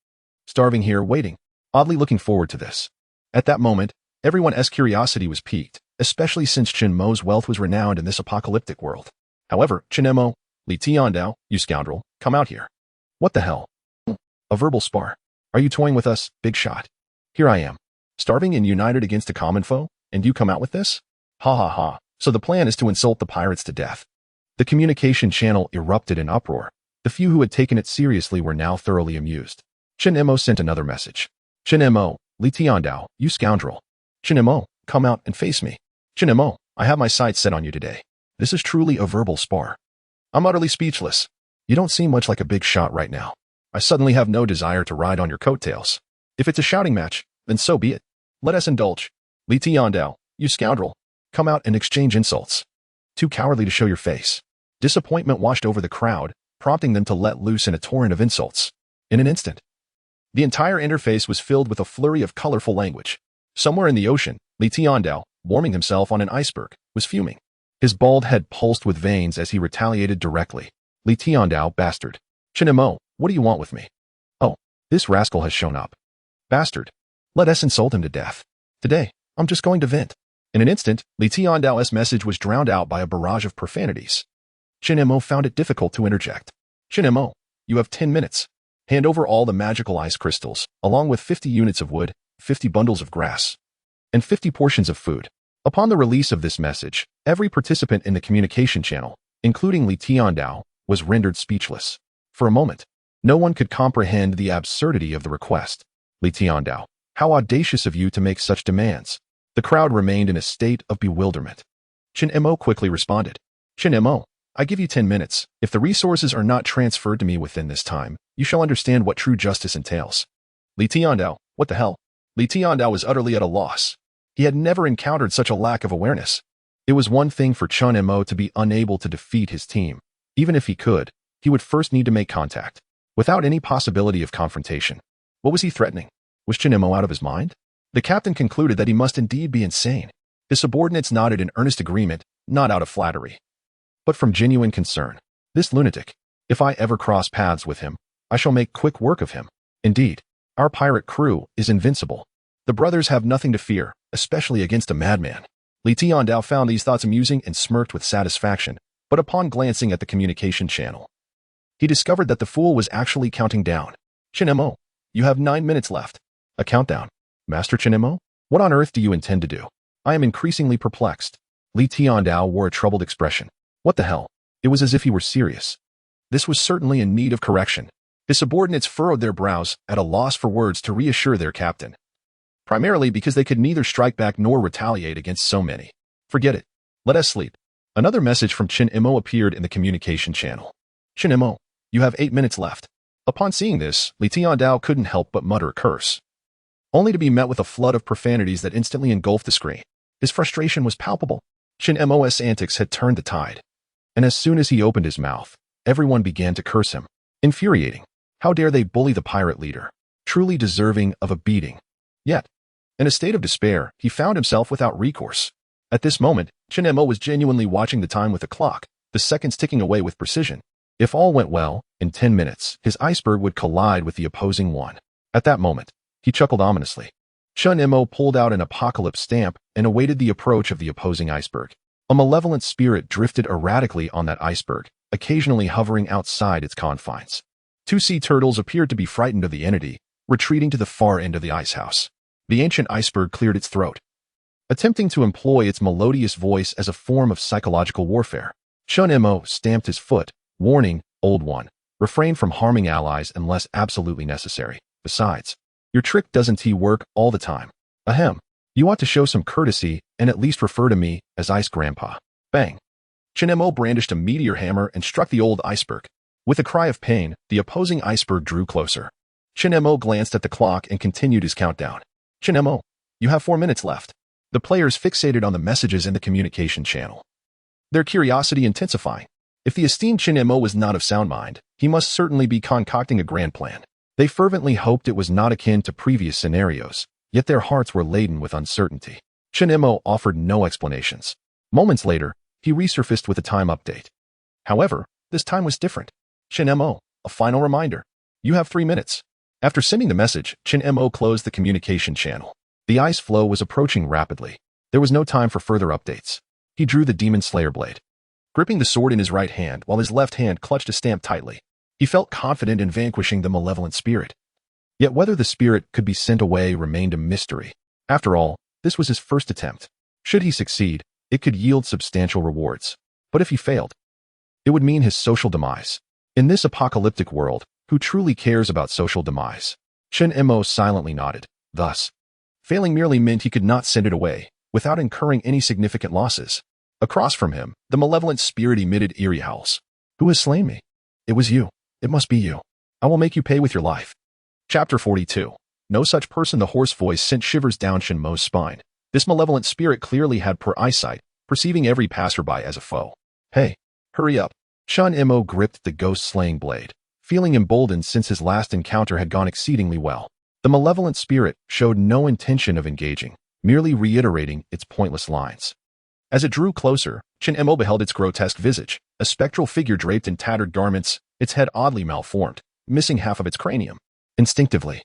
Starving here, waiting, oddly looking forward to this. At that moment, everyone's curiosity was piqued, especially since Chun Mo's wealth was renowned in this apocalyptic world. However, Chun Mo, Li Tiandao, you scoundrel, come out here. What the hell? A verbal spar. Are you toying with us, big shot? Here I am, starving and united against a common foe, and you come out with this? Ha ha ha. So the plan is to insult the pirates to death. The communication channel erupted in uproar. The few who had taken it seriously were now thoroughly amused. Chun Mo sent another message. Chun Mo, Li Tiandao, you scoundrel. Chun Mo, come out and face me. Chun Mo, I have my sights set on you today. This is truly a verbal spar. I'm utterly speechless. You don't seem much like a big shot right now. I suddenly have no desire to ride on your coattails. If it's a shouting match, then so be it. Let us indulge. Li Tiandao, you scoundrel. Come out and exchange insults. Too cowardly to show your face. Disappointment washed over the crowd, prompting them to let loose in a torrent of insults. In an instant, the entire interface was filled with a flurry of colorful language. Somewhere in the ocean, Li Tiandao, warming himself on an iceberg, was fuming. His bald head pulsed with veins as he retaliated directly. Li Tiandao, bastard. Chun Mo, what do you want with me? Oh, this rascal has shown up. Bastard. Let us insult him to death. Today, I'm just going to vent. In an instant, Li Tiandao's message was drowned out by a barrage of profanities. Chun Mo found it difficult to interject. Chun Mo, you have 10 minutes. Hand over all the magical ice crystals, along with 50 units of wood, 50 bundles of grass, and 50 portions of food. Upon the release of this message, every participant in the communication channel, including Li Tiandao, was rendered speechless. For a moment, no one could comprehend the absurdity of the request. Li Tiandao, how audacious of you to make such demands. The crowd remained in a state of bewilderment. Chun Mo quickly responded. Chun Mo, I give you 10 minutes. If the resources are not transferred to me within this time, you shall understand what true justice entails. Li Tiandao, what the hell? Li Tiandao was utterly at a loss. He had never encountered such a lack of awareness. It was one thing for Chun Mo to be unable to defeat his team. Even if he could, he would first need to make contact, without any possibility of confrontation. What was he threatening? Was Chun Mo out of his mind? The captain concluded that he must indeed be insane. His subordinates nodded in earnest agreement, not out of flattery, but from genuine concern. This lunatic, if I ever cross paths with him, I shall make quick work of him. Indeed, our pirate crew is invincible. The brothers have nothing to fear, especially against a madman. Li Tiandao found these thoughts amusing and smirked with satisfaction, but upon glancing at the communication channel, he discovered that the fool was actually counting down. Chinemo, you have 9 minutes left. A countdown. Master Chinemo, what on earth do you intend to do? I am increasingly perplexed. Li Tiandao wore a troubled expression. What the hell? It was as if he were serious. This was certainly in need of correction. His subordinates furrowed their brows, at a loss for words to reassure their captain. Primarily because they could neither strike back nor retaliate against so many. Forget it. Let us sleep. Another message from Chin Imo appeared in the communication channel. Chin Imo, you have 8 minutes left. Upon seeing this, Li Tiandao couldn't help but mutter a curse, only to be met with a flood of profanities that instantly engulfed the screen. His frustration was palpable. Chin Mo's antics had turned the tide. And as soon as he opened his mouth, everyone began to curse him. Infuriating. How dare they bully the pirate leader? Truly deserving of a beating. Yet, in a state of despair, he found himself without recourse. At this moment, Chin Mo was genuinely watching the time with the clock, the seconds ticking away with precision. If all went well, in 10 minutes, his iceberg would collide with the opposing one. At that moment, he chuckled ominously. Chun Mo pulled out an apocalypse stamp and awaited the approach of the opposing iceberg. A malevolent spirit drifted erratically on that iceberg, occasionally hovering outside its confines. 2 sea turtles appeared to be frightened of the entity, retreating to the far end of the icehouse. The ancient iceberg cleared its throat, attempting to employ its melodious voice as a form of psychological warfare. Chun Mo stamped his foot, warning, Old One, refrain from harming allies unless absolutely necessary. Besides, your trick doesn't work all the time. Ahem. You ought to show some courtesy and at least refer to me as Ice Grandpa. Bang. Chin Mo brandished a meteor hammer and struck the old iceberg. With a cry of pain, the opposing iceberg drew closer. Chin Mo glanced at the clock and continued his countdown. Chin Mo, you have 4 minutes left. The players fixated on the messages in the communication channel, their curiosity intensifying. If the esteemed Chin Mo was not of sound mind, he must certainly be concocting a grand plan. They fervently hoped it was not akin to previous scenarios, yet their hearts were laden with uncertainty. Chin Mo offered no explanations. Moments later, he resurfaced with a time update. However, this time was different. Chin Mo, a final reminder. You have 3 minutes. After sending the message, Chin Mo closed the communication channel. The ice floe was approaching rapidly. There was no time for further updates. He drew the Demon Slayer blade, gripping the sword in his right hand while his left hand clutched a stamp tightly. He felt confident in vanquishing the malevolent spirit. Yet whether the spirit could be sent away remained a mystery. After all, this was his first attempt. Should he succeed, it could yield substantial rewards. But if he failed, it would mean his social demise. In this apocalyptic world, who truly cares about social demise? Chin Mo silently nodded. Thus, failing merely meant he could not send it away, without incurring any significant losses. Across from him, the malevolent spirit emitted eerie howls. Who has slain me? It was you. It must be you. I will make you pay with your life. Chapter 42. No such person. The hoarse voice sent shivers down Chin Mo's spine. This malevolent spirit clearly had poor eyesight, perceiving every passerby as a foe. Hey, hurry up. Chun Mo gripped the ghost-slaying blade, feeling emboldened since his last encounter had gone exceedingly well. The malevolent spirit showed no intention of engaging, merely reiterating its pointless lines. As it drew closer, Chin Mo beheld its grotesque visage, a spectral figure draped in tattered garments, its head oddly malformed, missing half of its cranium. Instinctively,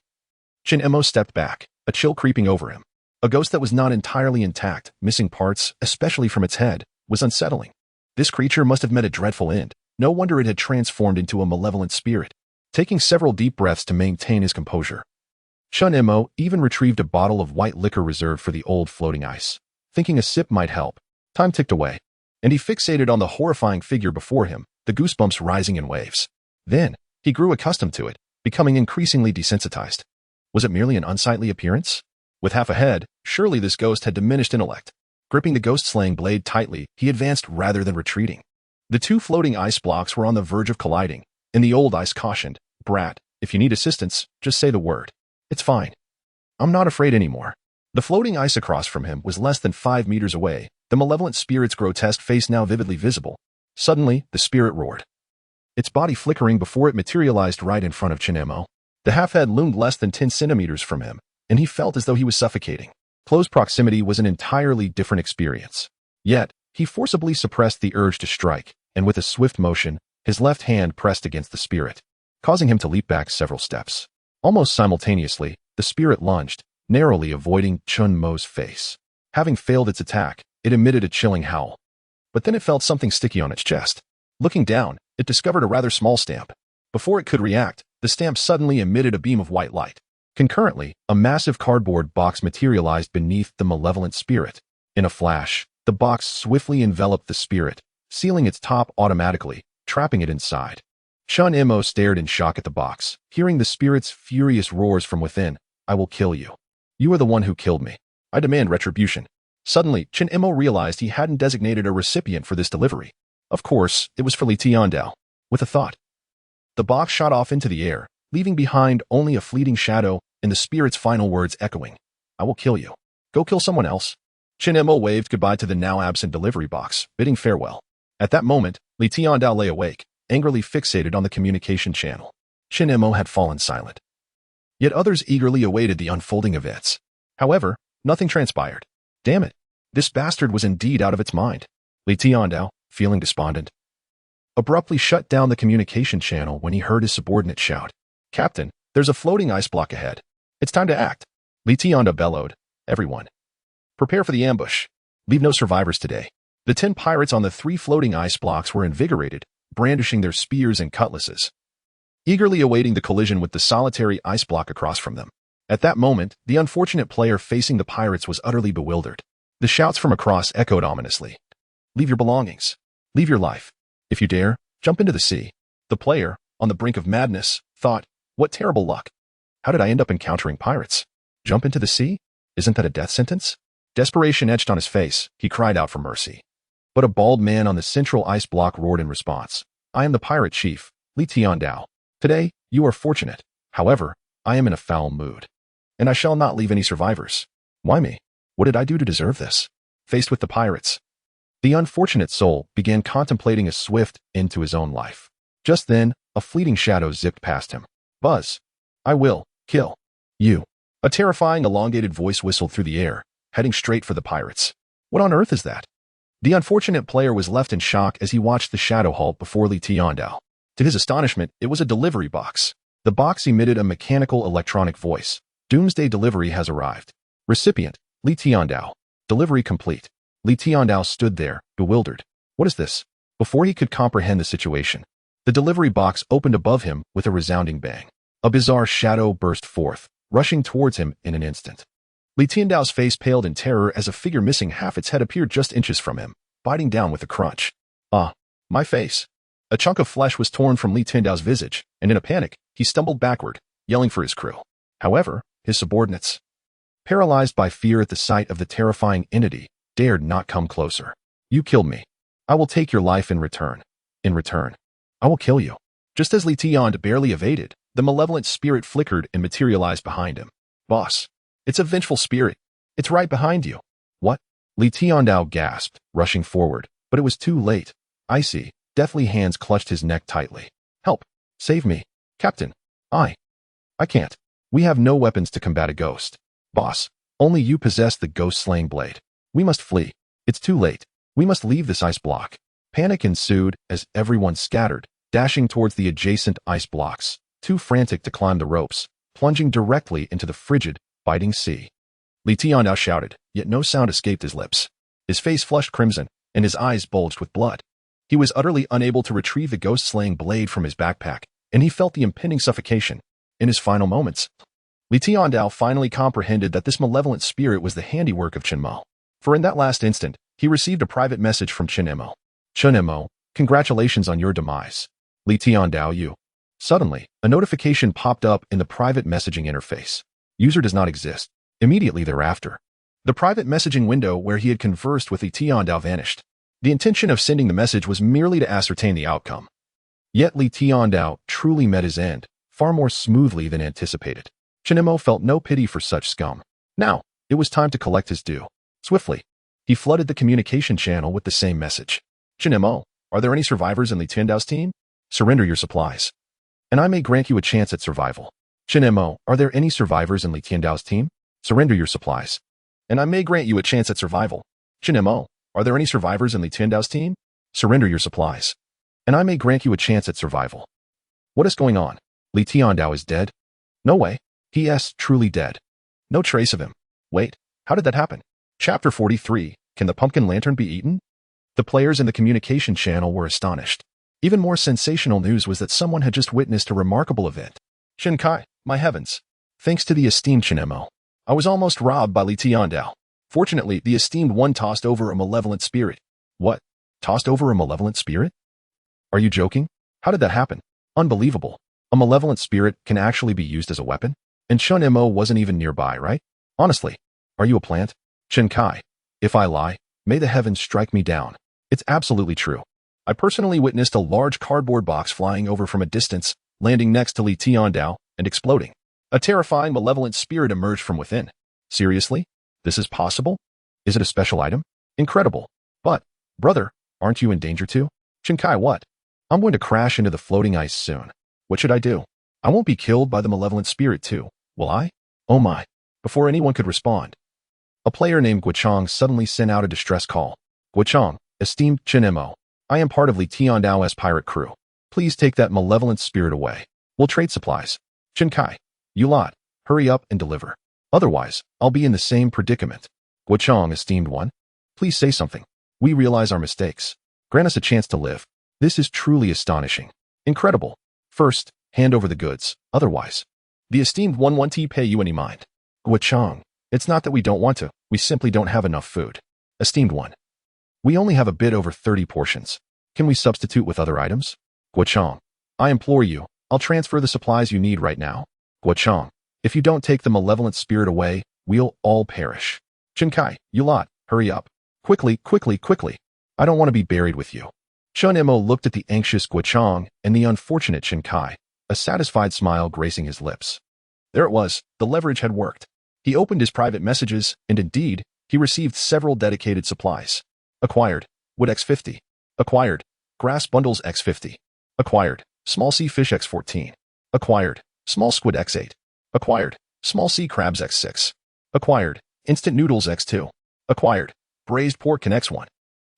Chin Mo stepped back, a chill creeping over him. A ghost that was not entirely intact, missing parts, especially from its head, was unsettling. This creature must have met a dreadful end. No wonder it had transformed into a malevolent spirit. Taking several deep breaths to maintain his composure, Chun Mo even retrieved a bottle of white liquor reserved for the old floating ice. Thinking a sip might help, time ticked away, and he fixated on the horrifying figure before him, the goosebumps rising in waves. Then, he grew accustomed to it, becoming increasingly desensitized. Was it merely an unsightly appearance? With half a head, surely this ghost had diminished intellect. Gripping the ghost-slaying blade tightly, he advanced rather than retreating. The 2 floating ice blocks were on the verge of colliding, and the old ice cautioned, Brat, if you need assistance, just say the word. It's fine. I'm not afraid anymore. The floating ice across from him was less than 5 meters away, the malevolent spirit's grotesque face now vividly visible. Suddenly, the spirit roared, its body flickering before it materialized right in front of Chin Mo. The half-head loomed less than 10 centimeters from him, and he felt as though he was suffocating. Close proximity was an entirely different experience. Yet, he forcibly suppressed the urge to strike, and with a swift motion, his left hand pressed against the spirit, causing him to leap back several steps. Almost simultaneously, the spirit lunged, narrowly avoiding Chun Mo's face. Having failed its attack, it emitted a chilling howl. But then it felt something sticky on its chest. Looking down, it discovered a rather small stamp. Before it could react, the stamp suddenly emitted a beam of white light. Concurrently, a massive cardboard box materialized beneath the malevolent spirit. In a flash, the box swiftly enveloped the spirit, sealing its top automatically, trapping it inside. Chun Imo stared in shock at the box, hearing the spirit's furious roars from within. I will kill you. You are the one who killed me. I demand retribution. Suddenly, Chun Imo realized he hadn't designated a recipient for this delivery. Of course, it was for Li Tiandao. With a thought, the box shot off into the air, leaving behind only a fleeting shadow and the spirit's final words echoing. I will kill you. Go kill someone else. Chun Imo waved goodbye to the now-absent delivery box, bidding farewell. At that moment, Li Tiandao lay awake, angrily fixated on the communication channel. Chun Imo had fallen silent. Yet others eagerly awaited the unfolding events. However, nothing transpired. Damn it. This bastard was indeed out of its mind. Li Tiandao, feeling despondent, abruptly shut down the communication channel when he heard his subordinate shout. Captain, there's a floating ice block ahead. It's time to act. Li Tiandao bellowed. Everyone, prepare for the ambush. Leave no survivors today. The 10 pirates on the 3 floating ice blocks were invigorated, brandishing their spears and cutlasses, eagerly awaiting the collision with the solitary ice block across from them. At that moment, the unfortunate player facing the pirates was utterly bewildered. The shouts from across echoed ominously. Leave your belongings. Leave your life. If you dare, jump into the sea. The player, on the brink of madness, thought, what terrible luck. How did I end up encountering pirates? Jump into the sea? Isn't that a death sentence? Desperation etched on his face, he cried out for mercy. But a bald man on the central ice block roared in response. I am the pirate chief, Li Tiandao. Today, you are fortunate. However, I am in a foul mood. And I shall not leave any survivors. Why me? What did I do to deserve this? Faced with the pirates, the unfortunate soul began contemplating a swift end to his own life. Just then, a fleeting shadow zipped past him. Buzz. I will kill you. A terrifying elongated voice whistled through the air, heading straight for the pirates. What on earth is that? The unfortunate player was left in shock as he watched the shadow halt before Li Tiandao. To his astonishment, it was a delivery box. The box emitted a mechanical electronic voice. Doomsday delivery has arrived. Recipient, Li Tiandao. Delivery complete. Li Tiandao stood there, bewildered. What is this? Before he could comprehend the situation, the delivery box opened above him with a resounding bang. A bizarre shadow burst forth, rushing towards him in an instant. Li Tiandao's face paled in terror as a figure missing half its head appeared just inches from him, biting down with a crunch. Ah, my face. A chunk of flesh was torn from Li Tiandao's visage, and in a panic, he stumbled backward, yelling for his crew. However, his subordinates, paralyzed by fear at the sight of the terrifying entity, dared not come closer. You killed me. I will take your life in return. In return, I will kill you. Just as Li Tiandao barely evaded, the malevolent spirit flickered and materialized behind him. Boss, it's a vengeful spirit. It's right behind you. What? Li Tiandao gasped, rushing forward, but it was too late. Icy, deathly hands clutched his neck tightly. Help! Save me! Captain! I can't. We have no weapons to combat a ghost. Boss, only you possess the ghost-slaying blade. We must flee. It's too late. We must leave this ice block. Panic ensued as everyone scattered, dashing towards the adjacent ice blocks, too frantic to climb the ropes, plunging directly into the frigid, biting sea. Li Tiandao shouted, yet no sound escaped his lips. His face flushed crimson, and his eyes bulged with blood. He was utterly unable to retrieve the ghost-slaying blade from his backpack, and he felt the impending suffocation. In his final moments, Li Tiandao finally comprehended that this malevolent spirit was the handiwork of Chun Mo. For in that last instant, he received a private message from Chun Imo. Chun Imo, congratulations on your demise. Li Tiandao, you. Suddenly, a notification popped up in the private messaging interface. User does not exist. Immediately thereafter, the private messaging window where he had conversed with Li Tiandao vanished. The intention of sending the message was merely to ascertain the outcome. Yet Li Tiandao truly met his end, far more smoothly than anticipated. Chun Imo felt no pity for such scum. Now, it was time to collect his due. Swiftly, he flooded the communication channel with the same message. Chun Imo, are there any survivors in Li Tiandao's team? Surrender your supplies, and I may grant you a chance at survival. Chun Imo, are there any survivors in Li Tiandao's team? Surrender your supplies, and I may grant you a chance at survival. Chun Imo, are there any survivors in Li Tiandao's team? Surrender your supplies, and I may grant you a chance at survival. What is going on? Li Tiandao is dead? No way. He is truly dead. No trace of him. Wait, how did that happen? Chapter 43, Can the pumpkin lantern be eaten? The players in the communication channel were astonished. Even more sensational news was that someone had just witnessed a remarkable event. Shinkai, my heavens. Thanks to the esteemed Chinemo, I was almost robbed by Li Tiandao. Fortunately, the esteemed one tossed over a malevolent spirit. What? Tossed over a malevolent spirit? Are you joking? How did that happen? Unbelievable. A malevolent spirit can actually be used as a weapon? And Chun Mo wasn't even nearby, right? Honestly, are you a plant? Shinkai, if I lie, may the heavens strike me down. It's absolutely true. I personally witnessed a large cardboard box flying over from a distance, landing next to Li Tiandao, and exploding. A terrifying malevolent spirit emerged from within. Seriously? This is possible? Is it a special item? Incredible. But, brother, aren't you in danger too? Shinkai, what? I'm going to crash into the floating ice soon. What should I do? I won't be killed by the malevolent spirit too, will I? Oh my. Before anyone could respond, a player named Guochang suddenly sent out a distress call. Guochang, esteemed Chinemo, I am part of Li Tiandao's pirate crew. Please take that malevolent spirit away. We'll trade supplies. Shinkai, you lot, hurry up and deliver. Otherwise, I'll be in the same predicament. Guochang, esteemed one, please say something. We realize our mistakes. Grant us a chance to live. This is truly astonishing. Incredible. First, hand over the goods. Otherwise, the esteemed one won't pay you any mind. Guochang, it's not that we don't want to. We simply don't have enough food. Esteemed one, we only have a bit over 30 portions. Can we substitute with other items? Guochang, I implore you, I'll transfer the supplies you need right now. Guochang, if you don't take the malevolent spirit away, we'll all perish. Shinkai, you lot, hurry up. Quickly, quickly, quickly. I don't want to be buried with you. Chun Imo looked at the anxious Guochang and the unfortunate Shinkai, a satisfied smile gracing his lips. There it was, the leverage had worked. He opened his private messages, and indeed, he received several dedicated supplies. Acquired, wood X50. Acquired, grass bundles X50. Acquired, small sea fish X14. Acquired, small squid X8. Acquired, small sea crabs X6. Acquired, instant noodles X2. Acquired, braised pork can X1.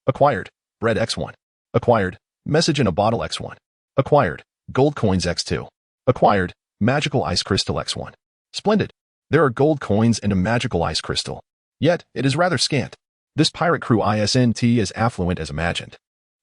Acquired, bread X1. Acquired, message in a bottle X1. Acquired, gold coins X2. Acquired, magical ice crystal X1. Splendid. There are gold coins and a magical ice crystal. Yet, it is rather scant. This pirate crew isn't as affluent as imagined.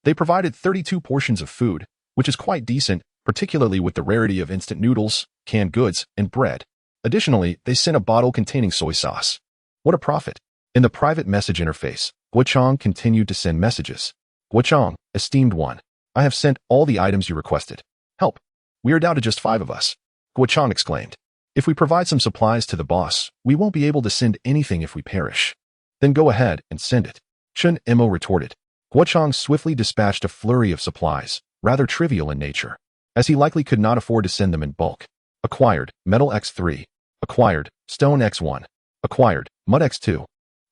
They provided 32 portions of food, which is quite decent, particularly with the rarity of instant noodles, canned goods, and bread. Additionally, they sent a bottle containing soy sauce. What a profit. In the private message interface, Guochang continued to send messages. Guochang, esteemed one, I have sent all the items you requested. Help. We are down to just 5 of us. Guochang exclaimed. If we provide some supplies to the boss, we won't be able to send anything if we perish. Then go ahead and send it. Chun Imo retorted. Guochang swiftly dispatched a flurry of supplies, rather trivial in nature, as he likely could not afford to send them in bulk. Acquired, metal X3. Acquired, stone X1. Acquired, mud X2.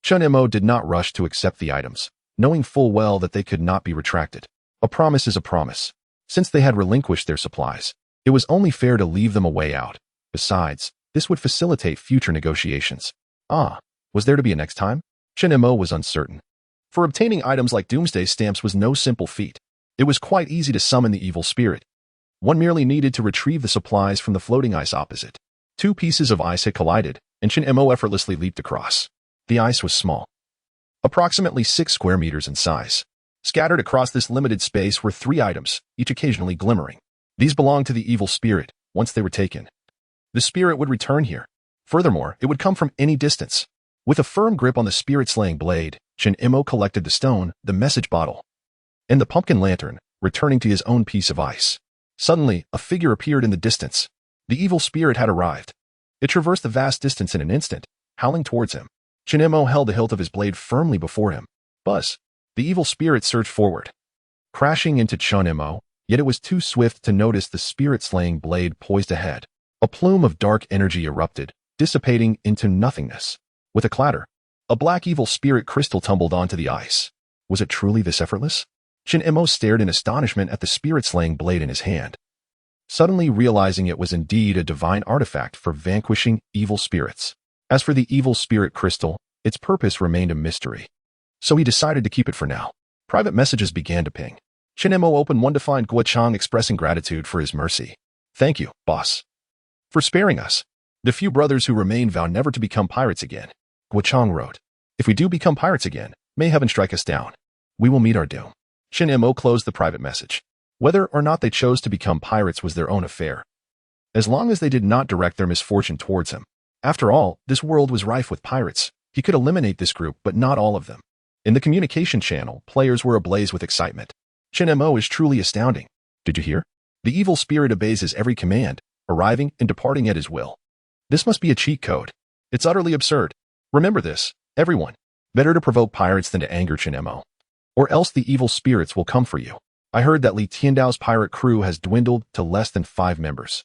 Chun Imo did not rush to accept the items, knowing full well that they could not be retracted. A promise is a promise. Since they had relinquished their supplies, it was only fair to leave them a way out. Besides, this would facilitate future negotiations. Ah, was there to be a next time? Chun Imo was uncertain. For obtaining items like doomsday stamps was no simple feat. It was quite easy to summon the evil spirit. One merely needed to retrieve the supplies from the floating ice opposite. 2 pieces of ice had collided, and Chun Imo effortlessly leaped across. The ice was small, approximately 6 square meters in size. Scattered across this limited space were 3 items, each occasionally glimmering. These belonged to the evil spirit. Once they were taken, the spirit would return here. Furthermore, it would come from any distance. With a firm grip on the spirit-slaying blade, Chun Imo collected the stone, the message bottle, and the pumpkin lantern, returning to his own piece of ice. Suddenly, a figure appeared in the distance. The evil spirit had arrived. It traversed the vast distance in an instant, howling towards him. Chun Imo held the hilt of his blade firmly before him. Buzz! The evil spirit surged forward, crashing into Chun Imo, yet it was too swift to notice the spirit-slaying blade poised ahead. A plume of dark energy erupted, dissipating into nothingness. With a clatter, a black evil spirit crystal tumbled onto the ice. Was it truly this effortless? Chun Imo stared in astonishment at the spirit-slaying blade in his hand, suddenly realizing it was indeed a divine artifact for vanquishing evil spirits. As for the evil spirit crystal, its purpose remained a mystery, so he decided to keep it for now. Private messages began to ping. Chun Imo opened one to find Guochang expressing gratitude for his mercy. Thank you, boss, for sparing us. The few brothers who remain vow never to become pirates again. Guochang wrote, if we do become pirates again, May heaven strike us down. We will meet our doom. Shin Mo closed the private message. Whether or not they chose to become pirates was their own affair, as long as they did not direct their misfortune towards him. After all, this world was rife with pirates. He could eliminate this group, but not all of them. In the communication channel, players were ablaze with excitement. Shin Mo is truly astounding. Did you hear? The evil spirit obeys his every command, arriving and departing at his will. This must be a cheat code. It's utterly absurd. Remember this, everyone. Better to provoke pirates than to anger Shin Mo, or else the evil spirits will come for you. I heard that Li Tiandao's pirate crew has dwindled to less than 5 members.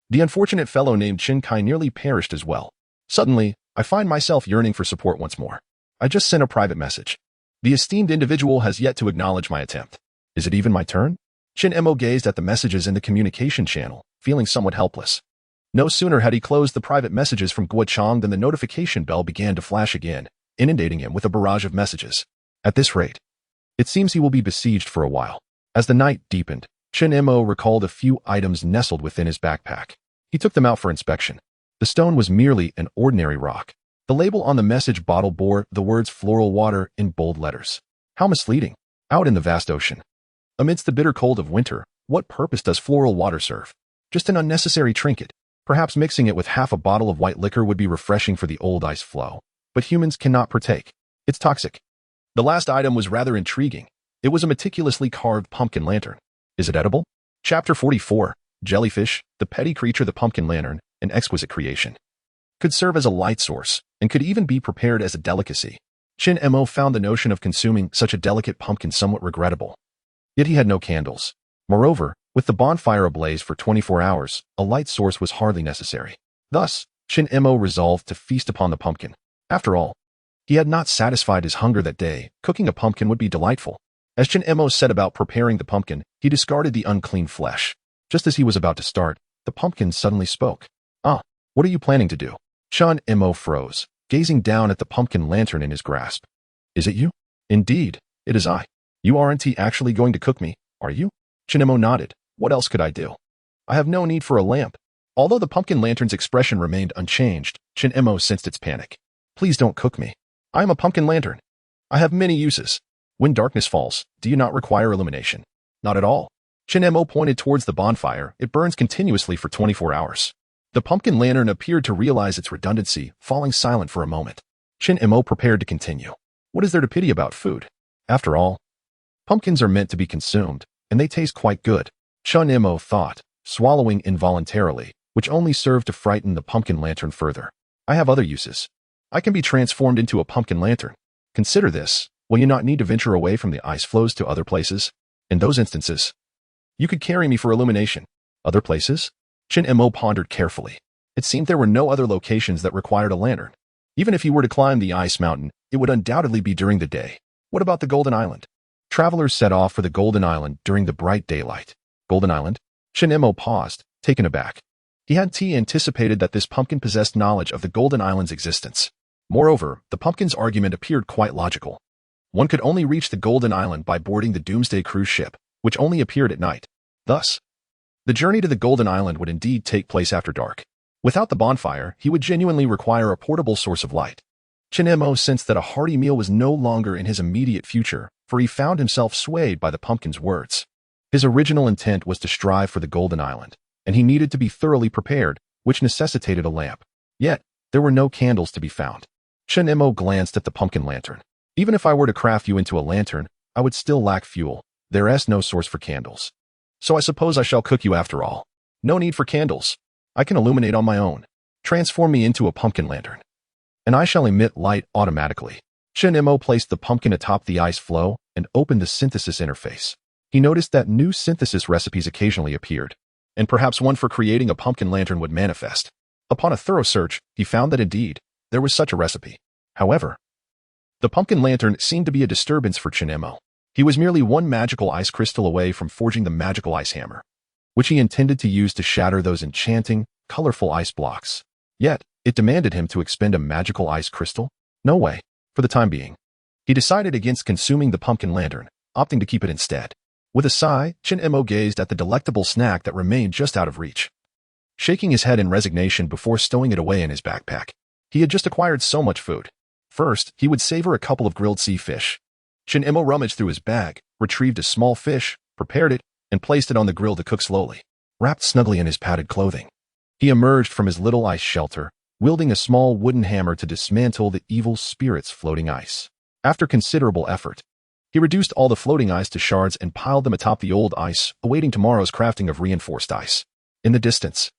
The unfortunate fellow named Qin Kai nearly perished as well. Suddenly, I find myself yearning for support once more. I just sent a private message. The esteemed individual has yet to acknowledge my attempt. Is it even my turn? Shin Mo gazed at the messages in the communication channel, feeling somewhat helpless. No sooner had he closed the private messages from Guo Chang than the notification bell began to flash again, inundating him with a barrage of messages. At this rate, it seems he will be besieged for a while. As the night deepened, Shin Mo recalled a few items nestled within his backpack. He took them out for inspection. The stone was merely an ordinary rock. The label on the message bottle bore the words floral water in bold letters. How misleading. Out in the vast ocean, amidst the bitter cold of winter, what purpose does floral water serve? Just an unnecessary trinket. Perhaps mixing it with half a bottle of white liquor would be refreshing for the old ice floe. But humans cannot partake. It's toxic. The last item was rather intriguing. It was a meticulously carved pumpkin lantern. Is it edible? Chapter 44. Jellyfish, the petty creature, the pumpkin lantern, an exquisite creation. Could serve as a light source, and could even be prepared as a delicacy. Shin Mo found the notion of consuming such a delicate pumpkin somewhat regrettable. Yet he had no candles. Moreover, with the bonfire ablaze for 24 hours, a light source was hardly necessary. Thus, Shin Mo resolved to feast upon the pumpkin. After all, he had not satisfied his hunger that day. Cooking a pumpkin would be delightful. As Shin Mo set about preparing the pumpkin, he discarded the unclean flesh. Just as he was about to start, the pumpkin suddenly spoke. Ah, what are you planning to do? Shin Mo froze, gazing down at the pumpkin lantern in his grasp. Is it you? Indeed, it is I. You aren't actually going to cook me, are you? Shin Mo nodded. What else could I do? I have no need for a lamp. Although the pumpkin lantern's expression remained unchanged, Shin Mo sensed its panic. Please don't cook me. I am a pumpkin lantern. I have many uses. When darkness falls, do you not require illumination? Not at all. Shin Mo pointed towards the bonfire. It burns continuously for 24 hours. The pumpkin lantern appeared to realize its redundancy, falling silent for a moment. Shin Mo prepared to continue. What is there to pity about food? After all, pumpkins are meant to be consumed, and they taste quite good. Shin Mo thought, swallowing involuntarily, which only served to frighten the pumpkin lantern further. I have other uses. I can be transformed into a pumpkin lantern. Consider this. Will you not need to venture away from the ice floes to other places? In those instances, you could carry me for illumination. Other places? Shin Mo pondered carefully. It seemed there were no other locations that required a lantern. Even if he were to climb the ice mountain, it would undoubtedly be during the day. What about the Golden Island? Travelers set off for the Golden Island during the bright daylight. Golden Island? Shin Mo paused, taken aback. He had anticipated that this pumpkin possessed knowledge of the Golden Island's existence. Moreover, the pumpkin's argument appeared quite logical. One could only reach the Golden Island by boarding the Doomsday cruise ship, which only appeared at night. Thus, the journey to the Golden Island would indeed take place after dark. Without the bonfire, he would genuinely require a portable source of light. Shin Mo sensed that a hearty meal was no longer in his immediate future, for he found himself swayed by the pumpkin's words. His original intent was to strive for the Golden Island, and he needed to be thoroughly prepared, which necessitated a lamp. Yet, there were no candles to be found. Shin Mo glanced at the pumpkin lantern. Even if I were to craft you into a lantern, I would still lack fuel. There is no source for candles. So I suppose I shall cook you after all. No need for candles. I can illuminate on my own. Transform me into a pumpkin lantern, and I shall emit light automatically. Shin Mo placed the pumpkin atop the ice floe and opened the synthesis interface. He noticed that new synthesis recipes occasionally appeared, and perhaps one for creating a pumpkin lantern would manifest. Upon a thorough search, he found that indeed, there was such a recipe. However, the pumpkin lantern seemed to be a disturbance for Shin Mo. He was merely one magical ice crystal away from forging the magical ice hammer, which he intended to use to shatter those enchanting, colorful ice blocks. Yet, it demanded him to expend a magical ice crystal? No way, for the time being. He decided against consuming the pumpkin lantern, opting to keep it instead. With a sigh, Shin Mo gazed at the delectable snack that remained just out of reach, shaking his head in resignation before stowing it away in his backpack. He had just acquired so much food. First, he would savor a couple of grilled sea fish. Chin-Emo rummaged through his bag, retrieved a small fish, prepared it, and placed it on the grill to cook slowly. Wrapped snugly in his padded clothing, he emerged from his little ice shelter, wielding a small wooden hammer to dismantle the evil spirits floating ice. After considerable effort, he reduced all the floating ice to shards and piled them atop the old ice, awaiting tomorrow's crafting of reinforced ice. In the distance,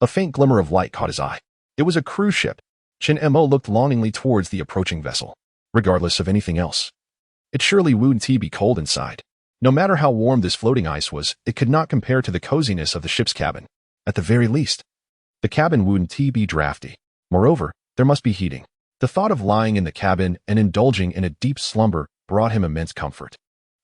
a faint glimmer of light caught his eye. It was a cruise ship. Chin-Emo looked longingly towards the approaching vessel. Regardless of anything else, it surely wouldn't be cold inside. No matter how warm this floating ice was, it could not compare to the coziness of the ship's cabin. At the very least, the cabin wouldn't be drafty. Moreover, there must be heating. The thought of lying in the cabin and indulging in a deep slumber brought him immense comfort.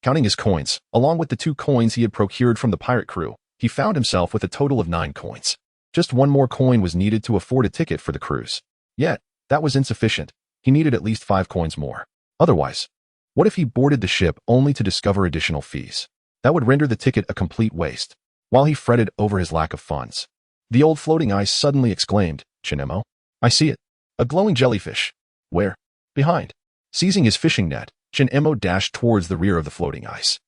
Counting his coins, along with the 2 coins he had procured from the pirate crew, he found himself with a total of 9 coins. Just 1 more coin was needed to afford a ticket for the cruise. Yet, that was insufficient. He needed at least 5 coins more. Otherwise, what if he boarded the ship only to discover additional fees? That would render the ticket a complete waste. While he fretted over his lack of funds, the old floating ice suddenly exclaimed, "Chin-Emo, I see it. A glowing jellyfish." "Where?" "Behind." Seizing his fishing net, Chin-Emo dashed towards the rear of the floating ice.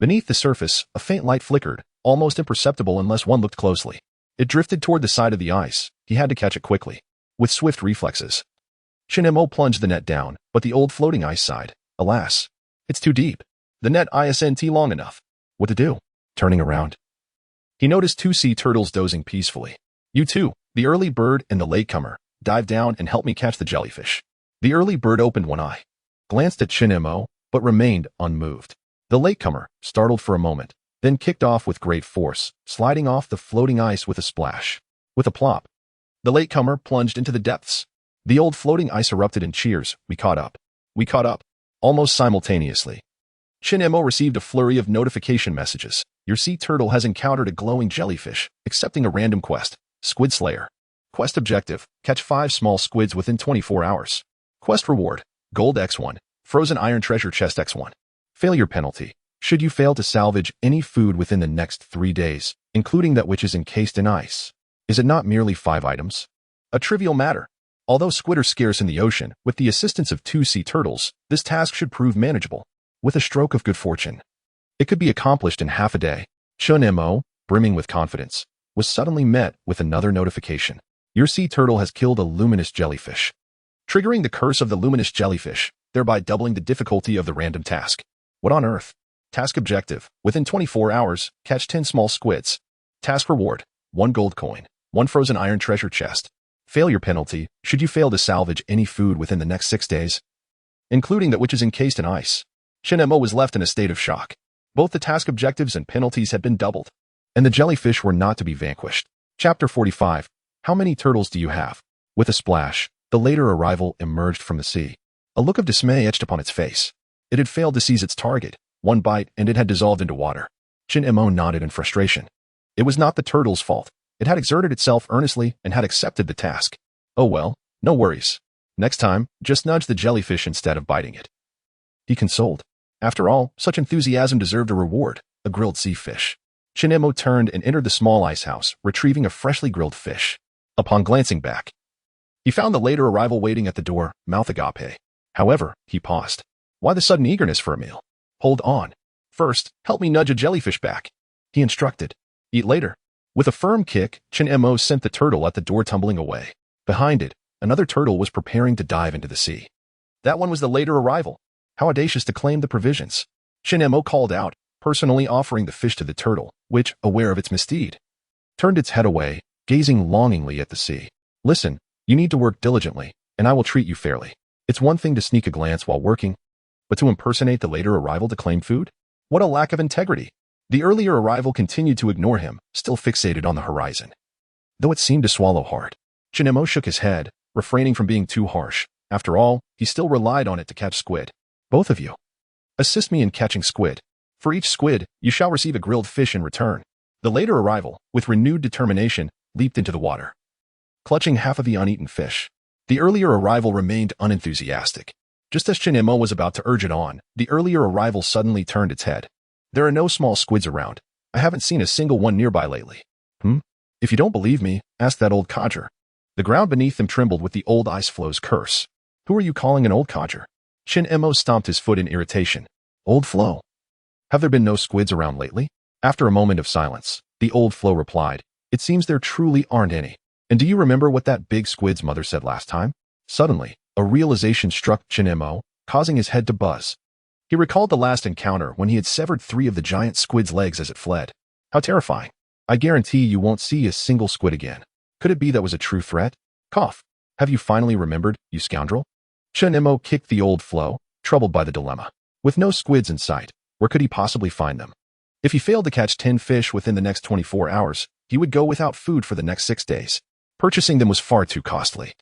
Beneath the surface, a faint light flickered, almost imperceptible unless one looked closely. It drifted toward the side of the ice. He had to catch it quickly. With swift reflexes, Chin-Emo plunged the net down, but the old floating ice sighed. "Alas, it's too deep. The net isn't long enough." What to do? Turning around, he noticed 2 sea turtles dozing peacefully. "You two, the early bird and the latecomer, dive down and help me catch the jellyfish." The early bird opened one eye, glanced at Chin-Emo, but remained unmoved. The latecomer, startled for a moment, then kicked off with great force, sliding off the floating ice with a splash. With a plop, the latecomer plunged into the depths. The old floating ice erupted in cheers. "We caught up. We caught up." Almost simultaneously, Chin-Emo received a flurry of notification messages. "Your sea turtle has encountered a glowing jellyfish, accepting a random quest. Squid Slayer. Quest objective, catch 5 small squids within 24 hours. Quest reward, gold X1, frozen iron treasure chest X1. Failure penalty, should you fail to salvage any food within the next 3 days, including that which is encased in ice." Is it not merely 5 items? A trivial matter. Although squid are scarce in the ocean, with the assistance of 2 sea turtles, this task should prove manageable. With a stroke of good fortune, it could be accomplished in half a day. Chin-Emo, brimming with confidence, was suddenly met with another notification. Your sea turtle has killed a luminous jellyfish, triggering the curse of the luminous jellyfish, thereby doubling the difficulty of the random task. What on earth? Task objective, within 24 hours, catch 10 small squids. Task reward, 1 gold coin, 1 frozen iron treasure chest. Failure penalty, should you fail to salvage any food within the next 6 days, including that which is encased in ice. Chin-Emo was left in a state of shock. Both the task objectives and penalties had been doubled, and the jellyfish were not to be vanquished. Chapter 45. How many turtles do you have? With a splash, the later arrival emerged from the sea. A look of dismay etched upon its face. It had failed to seize its target. 1 bite and it had dissolved into water. Chin-Emo nodded in frustration. It was not the turtle's fault. It had exerted itself earnestly and had accepted the task. Oh well, no worries. Next time, just nudge the jellyfish instead of biting it. He consoled. After all, such enthusiasm deserved a reward, a grilled sea fish. Chin-Emo turned and entered the small ice house, retrieving a freshly grilled fish. Upon glancing back, he found the later arrival waiting at the door, mouth agape. However, he paused. Why the sudden eagerness for a meal? Hold on. First, help me nudge a jellyfish back, he instructed. Eat later. With a firm kick, Chin-Emo sent the turtle at the door tumbling away. Behind it, another turtle was preparing to dive into the sea. That one was the later arrival. How audacious to claim the provisions. Chin-Emo called out, personally offering the fish to the turtle, which, aware of its misdeed, turned its head away, gazing longingly at the sea. Listen, you need to work diligently, and I will treat you fairly. It's one thing to sneak a glance while working, but to impersonate the later arrival to claim food? What a lack of integrity. The earlier arrival continued to ignore him, still fixated on the horizon. Though it seemed to swallow hard, Chin-Emo shook his head, refraining from being too harsh. After all, he still relied on it to catch squid. Both of you, assist me in catching squid. For each squid, you shall receive a grilled fish in return. The later arrival, with renewed determination, leaped into the water, clutching half of the uneaten fish. The earlier arrival remained unenthusiastic. Just as Chin-Emo was about to urge it on, the earlier arrival suddenly turned its head. There are no small squids around. I haven't seen a single one nearby lately. If you don't believe me, ask that old codger. The ground beneath them trembled with the old ice flow's curse. Who are you calling an old codger? Chin Mo stomped his foot in irritation. Old floe. Have there been no squids around lately? After a moment of silence, the old floe replied, It seems there truly aren't any. And do you remember what that big squid's mother said last time? Suddenly, a realization struck Chin Mo, causing his head to buzz. He recalled the last encounter when he had severed 3 of the giant squid's legs as it fled. How terrifying. I guarantee you won't see a single squid again. Could it be that was a true threat? Cough. Have you finally remembered, you scoundrel? Chin Mo kicked the old floe, troubled by the dilemma. With no squids in sight, where could he possibly find them? If he failed to catch 10 fish within the next 24 hours, he would go without food for the next 6 days. Purchasing them was far too costly.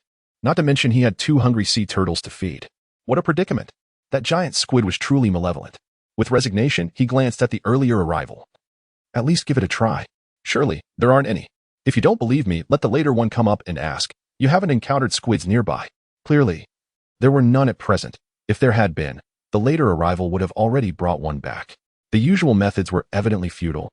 Not to mention he had 2 hungry sea turtles to feed. What a predicament. That giant squid was truly malevolent. With resignation, he glanced at the earlier arrival. At least give it a try. Surely, there aren't any. If you don't believe me, let the later one come up and ask. You haven't encountered squids nearby. Clearly, there were none at present. If there had been, the later arrival would have already brought one back. The usual methods were evidently futile.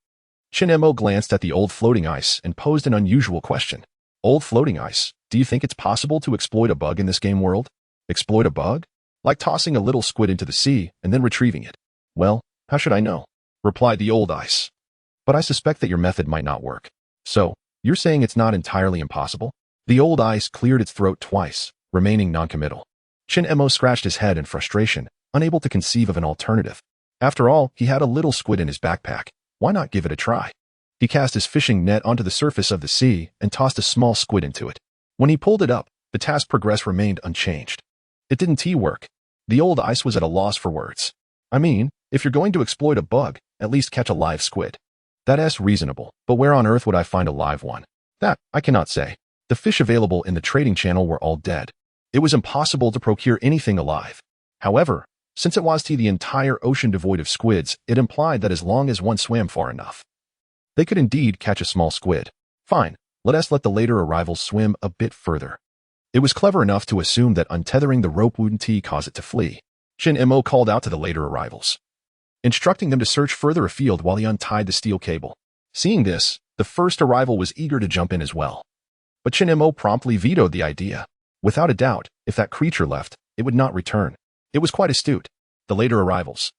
Chin Mo glanced at the old floating ice and posed an unusual question. Old floating ice, do you think it's possible to exploit a bug in this game world? Exploit a bug? Like tossing a little squid into the sea and then retrieving it. Well, how should I know? Replied the old ice. But I suspect that your method might not work. So, you're saying it's not entirely impossible? The old ice cleared its throat twice, remaining noncommittal. Chin Mo scratched his head in frustration, unable to conceive of an alternative. After all, he had a little squid in his backpack. Why not give it a try? He cast his fishing net onto the surface of the sea and tossed a small squid into it. When he pulled it up, the task progress remained unchanged. It didn't work. The old ice was at a loss for words. I mean, if you're going to exploit a bug, at least catch a live squid. That's reasonable, but where on earth would I find a live one? That, I cannot say. The fish available in the trading channel were all dead. It was impossible to procure anything alive. However, since it was the entire ocean devoid of squids, it implied that as long as one swam far enough, they could indeed catch a small squid. Fine, let us let the later arrivals swim a bit further. It was clever enough to assume that untethering the rope wouldn't cause it to flee. Chin Mo called out to the later arrivals, instructing them to search further afield while he untied the steel cable. Seeing this, the first arrival was eager to jump in as well. But Chin Mo promptly vetoed the idea. Without a doubt, if that creature left, it would not return. It was quite astute. The later arrivals,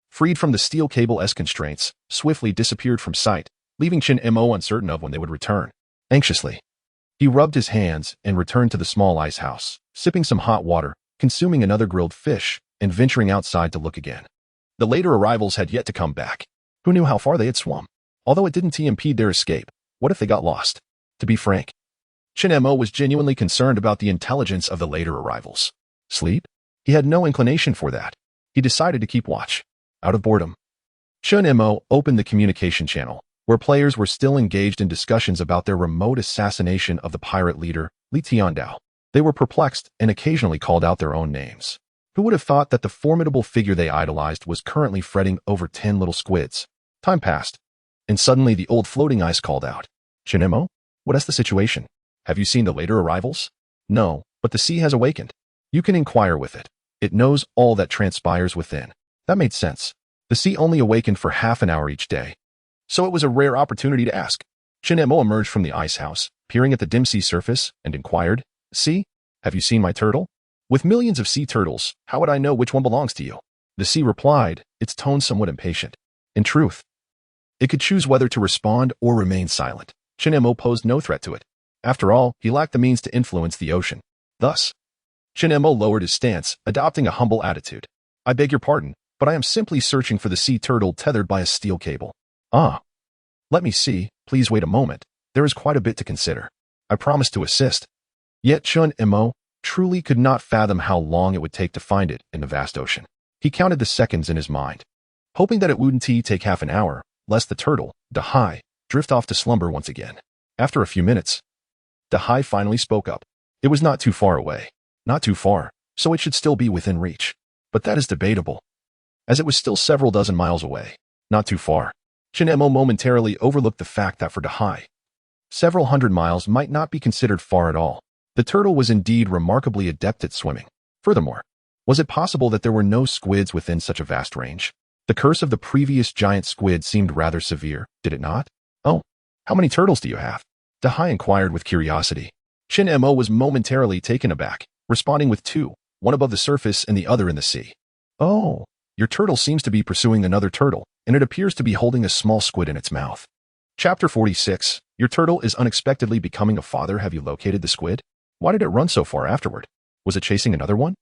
freed from the steel cable's constraints, swiftly disappeared from sight, leaving Chin Mo uncertain of when they would return. Anxiously, he rubbed his hands and returned to the small ice house, sipping some hot water, consuming another grilled fish, and venturing outside to look again. The later arrivals had yet to come back. Who knew how far they had swum? Although it didn't impede their escape, what if they got lost? To be frank, Chin Mo was genuinely concerned about the intelligence of the later arrivals. Sleep? He had no inclination for that. He decided to keep watch. Out of boredom, Chin Mo opened the communication channel, where players were still engaged in discussions about their remote assassination of the pirate leader, Li Tiandao. They were perplexed and occasionally called out their own names. Who would have thought that the formidable figure they idolized was currently fretting over 10 little squids? Time passed, and suddenly the old floating ice called out. Chin Mo, what is the situation? Have you seen the later arrivals? No, but the sea has awakened. You can inquire with it. It knows all that transpires within. That made sense. The sea only awakened for half an hour each day. So it was a rare opportunity to ask. Chin Mo emerged from the ice house, peering at the dim sea surface, and inquired, Sea, have you seen my turtle? With millions of sea turtles, how would I know which one belongs to you? The sea replied, its tone somewhat impatient. In truth, it could choose whether to respond or remain silent. Chin Mo posed no threat to it. After all, he lacked the means to influence the ocean. Thus, Chin Mo lowered his stance, adopting a humble attitude. I beg your pardon, but I am simply searching for the sea turtle tethered by a steel cable. Ah. Let me see, please wait a moment. There is quite a bit to consider. I promise to assist. Yet Chin Mo truly could not fathom how long it would take to find it in the vast ocean. He counted the seconds in his mind, hoping that it wouldn't take half an hour, lest the turtle, Dahai, drift off to slumber once again. After a few minutes, Dahai finally spoke up. It was not too far away. Not too far, so it should still be within reach. But that is debatable, as it was still several dozen miles away. Not too far. Chin Mo momentarily overlooked the fact that for Dahai, several hundred miles might not be considered far at all. The turtle was indeed remarkably adept at swimming. Furthermore, was it possible that there were no squids within such a vast range? The curse of the previous giant squid seemed rather severe, did it not? Oh, how many turtles do you have? Dahai inquired with curiosity. Chin Mo was momentarily taken aback, responding with 2, one above the surface and the other in the sea. Oh, your turtle seems to be pursuing another turtle, and it appears to be holding a small squid in its mouth. Chapter 46. Your turtle is unexpectedly becoming a father. Have you located the squid? Why did it run so far afterward? Was it chasing another one?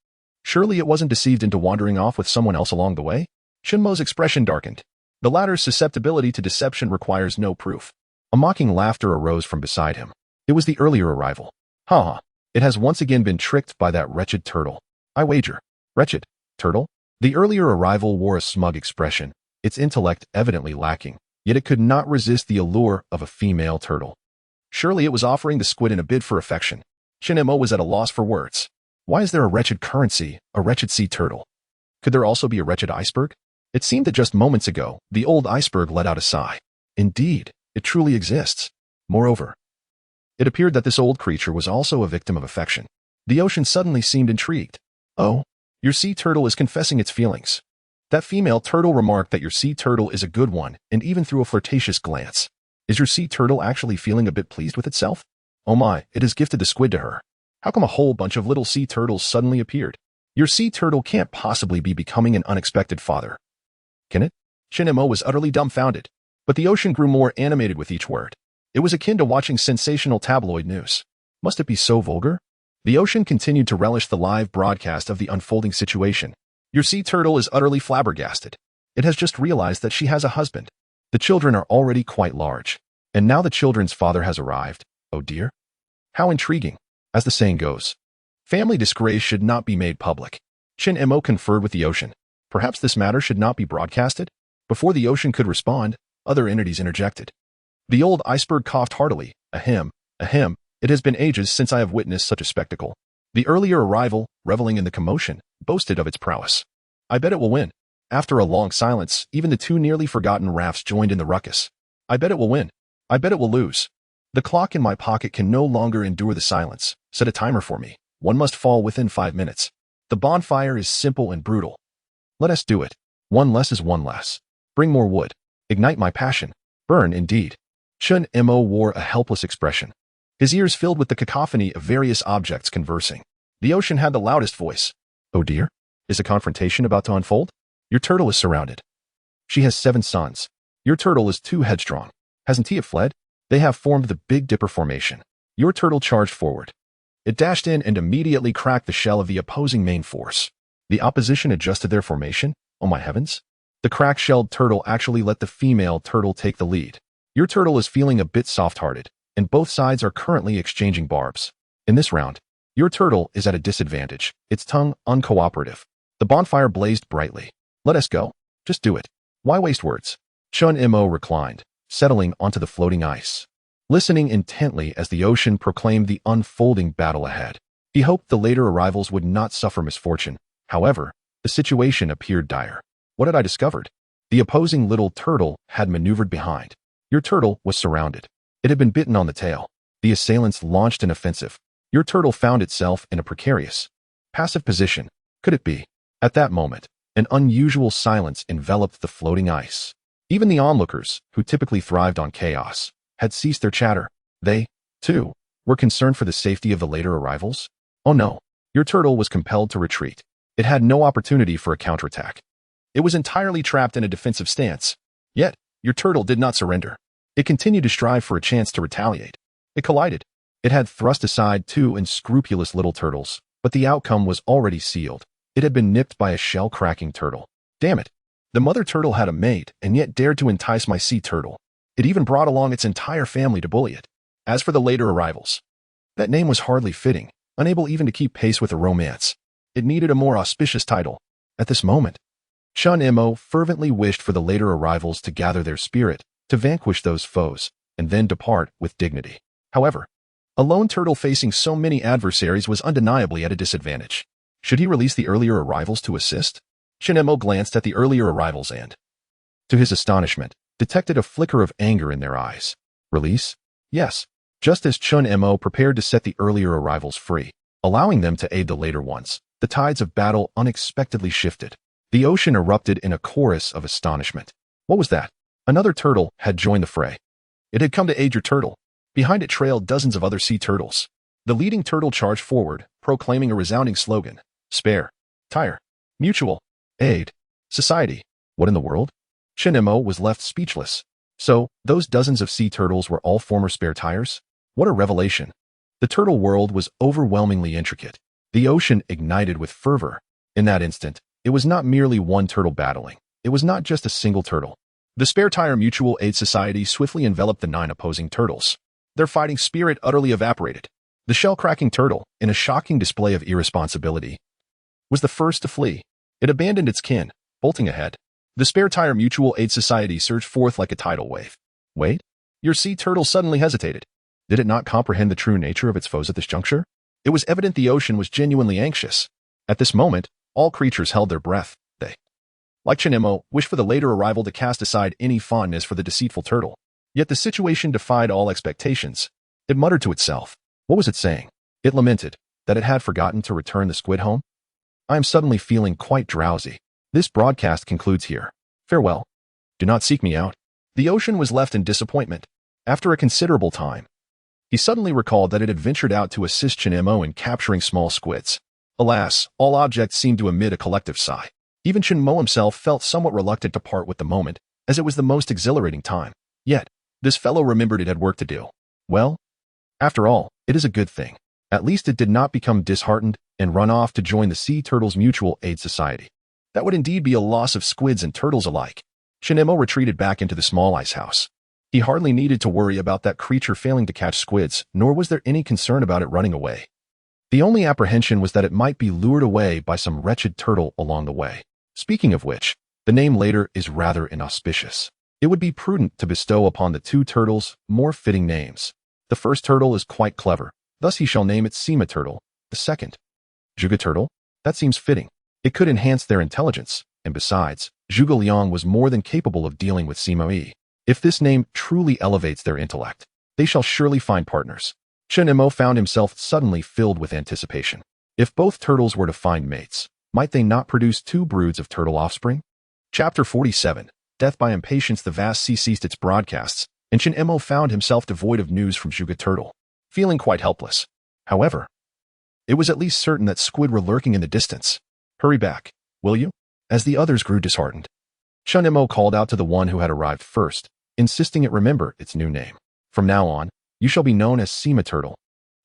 Surely it wasn't deceived into wandering off with someone else along the way? Shinmo's expression darkened. The latter's susceptibility to deception requires no proof. A mocking laughter arose from beside him. It was the earlier arrival. Ha! It has once again been tricked by that wretched turtle. I wager. Wretched? Turtle? The earlier arrival wore a smug expression, its intellect evidently lacking, yet it could not resist the allure of a female turtle. Surely it was offering the squid in a bid for affection. Shinmo was at a loss for words. Why is there a wretched currency, a wretched sea turtle? Could there also be a wretched iceberg? It seemed that just moments ago, the old iceberg let out a sigh. Indeed, it truly exists. Moreover, it appeared that this old creature was also a victim of affection. The ocean suddenly seemed intrigued. Oh, your sea turtle is confessing its feelings. That female turtle remarked that your sea turtle is a good one, and even threw a flirtatious glance. Is your sea turtle actually feeling a bit pleased with itself? Oh my, it has gifted the squid to her. How come a whole bunch of little sea turtles suddenly appeared? Your sea turtle can't possibly be becoming an unexpected father. Can it? Shinmo was utterly dumbfounded, but the ocean grew more animated with each word. It was akin to watching sensational tabloid news. Must it be so vulgar? The ocean continued to relish the live broadcast of the unfolding situation. Your sea turtle is utterly flabbergasted. It has just realized that she has a husband. The children are already quite large, and now the children's father has arrived. Oh dear. How intriguing. As the saying goes, family disgrace should not be made public. Shinmo conferred with the ocean. Perhaps this matter should not be broadcasted? Before the ocean could respond, other entities interjected. The old iceberg coughed heartily. Ahem, ahem, it has been ages since I have witnessed such a spectacle. The earlier arrival, reveling in the commotion, boasted of its prowess. I bet it will win. After a long silence, even the two nearly forgotten rafts joined in the ruckus. I bet it will win. I bet it will lose. The clock in my pocket can no longer endure the silence. Set a timer for me. One must fall within 5 minutes. The bonfire is simple and brutal. Let us do it. One less is one less. Bring more wood. Ignite my passion. Burn indeed. Shinmo wore a helpless expression. His ears filled with the cacophony of various objects conversing. The ocean had the loudest voice. Oh dear, is a confrontation about to unfold? Your turtle is surrounded. She has 7 sons. Your turtle is too headstrong. Hasn't he fled? They have formed the Big Dipper formation. Your turtle charged forward. It dashed in and immediately cracked the shell of the opposing main force. The opposition adjusted their formation? Oh my heavens. The crack-shelled turtle actually let the female turtle take the lead. Your turtle is feeling a bit soft-hearted, and both sides are currently exchanging barbs. In this round, your turtle is at a disadvantage, its tongue uncooperative. The bonfire blazed brightly. Let us go. Just do it. Why waste words? Shinmo reclined, settling onto the floating ice, listening intently as the ocean proclaimed the unfolding battle ahead. He hoped the later arrivals would not suffer misfortune. However, the situation appeared dire. What had I discovered? The opposing little turtle had maneuvered behind. Your turtle was surrounded. It had been bitten on the tail. The assailants launched an offensive. Your turtle found itself in a precarious, passive position. Could it be? At that moment, an unusual silence enveloped the floating ice. Even the onlookers, who typically thrived on chaos, had ceased their chatter. They, too, were concerned for the safety of the later arrivals. Oh no, your turtle was compelled to retreat. It had no opportunity for a counterattack. It was entirely trapped in a defensive stance. Yet, your turtle did not surrender. It continued to strive for a chance to retaliate. It collided. It had thrust aside 2 unscrupulous little turtles, but the outcome was already sealed. It had been nipped by a shell-cracking turtle. Damn it. The mother turtle had a mate and yet dared to entice my sea turtle. It even brought along its entire family to bully it. As for the later arrivals, that name was hardly fitting, unable even to keep pace with the romance. It needed a more auspicious title. At this moment, Shinmo fervently wished for the later arrivals to gather their spirit, to vanquish those foes, and then depart with dignity. However, a lone turtle facing so many adversaries was undeniably at a disadvantage. Should he release the earlier arrivals to assist? Shinmo glanced at the earlier arrivals and, to his astonishment, detected a flicker of anger in their eyes. Release? Yes. Just as Shinmo prepared to set the earlier arrivals free, allowing them to aid the later ones, the tides of battle unexpectedly shifted. The ocean erupted in a chorus of astonishment. What was that? Another turtle had joined the fray. It had come to aid your turtle. Behind it trailed dozens of other sea turtles. The leading turtle charged forward, proclaiming a resounding slogan. Spare. Tire. Mutual. Aid. Society. What in the world? Shinemo was left speechless. So, those dozens of sea turtles were all former spare tires? What a revelation. The turtle world was overwhelmingly intricate. The ocean ignited with fervor. In that instant, it was not merely one turtle battling. It was not just a single turtle. The Spare Tire Mutual Aid Society swiftly enveloped the 9 opposing turtles. Their fighting spirit utterly evaporated. The shell-cracking turtle, in a shocking display of irresponsibility, was the first to flee. It abandoned its kin, bolting ahead. The Spare Tire Mutual Aid Society surged forth like a tidal wave. Wait? Your sea turtle suddenly hesitated. Did it not comprehend the true nature of its foes at this juncture? It was evident the ocean was genuinely anxious. At this moment, all creatures held their breath. They, like Chinemo, wished for the later arrival to cast aside any fondness for the deceitful turtle. Yet the situation defied all expectations. It muttered to itself. What was it saying? It lamented that it had forgotten to return the squid home. I am suddenly feeling quite drowsy. This broadcast concludes here. Farewell. Do not seek me out. The ocean was left in disappointment. After a considerable time, he suddenly recalled that it had ventured out to assist Chinemo in capturing small squids. Alas, all objects seemed to emit a collective sigh. Even Chinemo himself felt somewhat reluctant to part with the moment, as it was the most exhilarating time. Yet, this fellow remembered it had work to do. Well, after all, it is a good thing. At least it did not become disheartened and run off to join the Sea Turtles Mutual Aid Society. That would indeed be a loss of squids and turtles alike. Chinemo retreated back into the small ice house. He hardly needed to worry about that creature failing to catch squids, nor was there any concern about it running away. The only apprehension was that it might be lured away by some wretched turtle along the way. Speaking of which, the name later is rather inauspicious. It would be prudent to bestow upon the 2 turtles more fitting names. The first turtle is quite clever, thus he shall name it Sima Turtle. The second, Zhuge Turtle? That seems fitting. It could enhance their intelligence, and besides, Zhuge Liang was more than capable of dealing with Sima Yi. If this name truly elevates their intellect, they shall surely find partners. Chinemo found himself suddenly filled with anticipation. If both turtles were to find mates, might they not produce 2 broods of turtle offspring? Chapter 47. Death by Impatience. The vast sea ceased its broadcasts, and Chinemo found himself devoid of news from Zhuge Turtle, feeling quite helpless. However, it was at least certain that squid were lurking in the distance. Hurry back, will you? As the others grew disheartened, Chinemo called out to the one who had arrived first, insisting it remember its new name. From now on, you shall be known as Sima Turtle.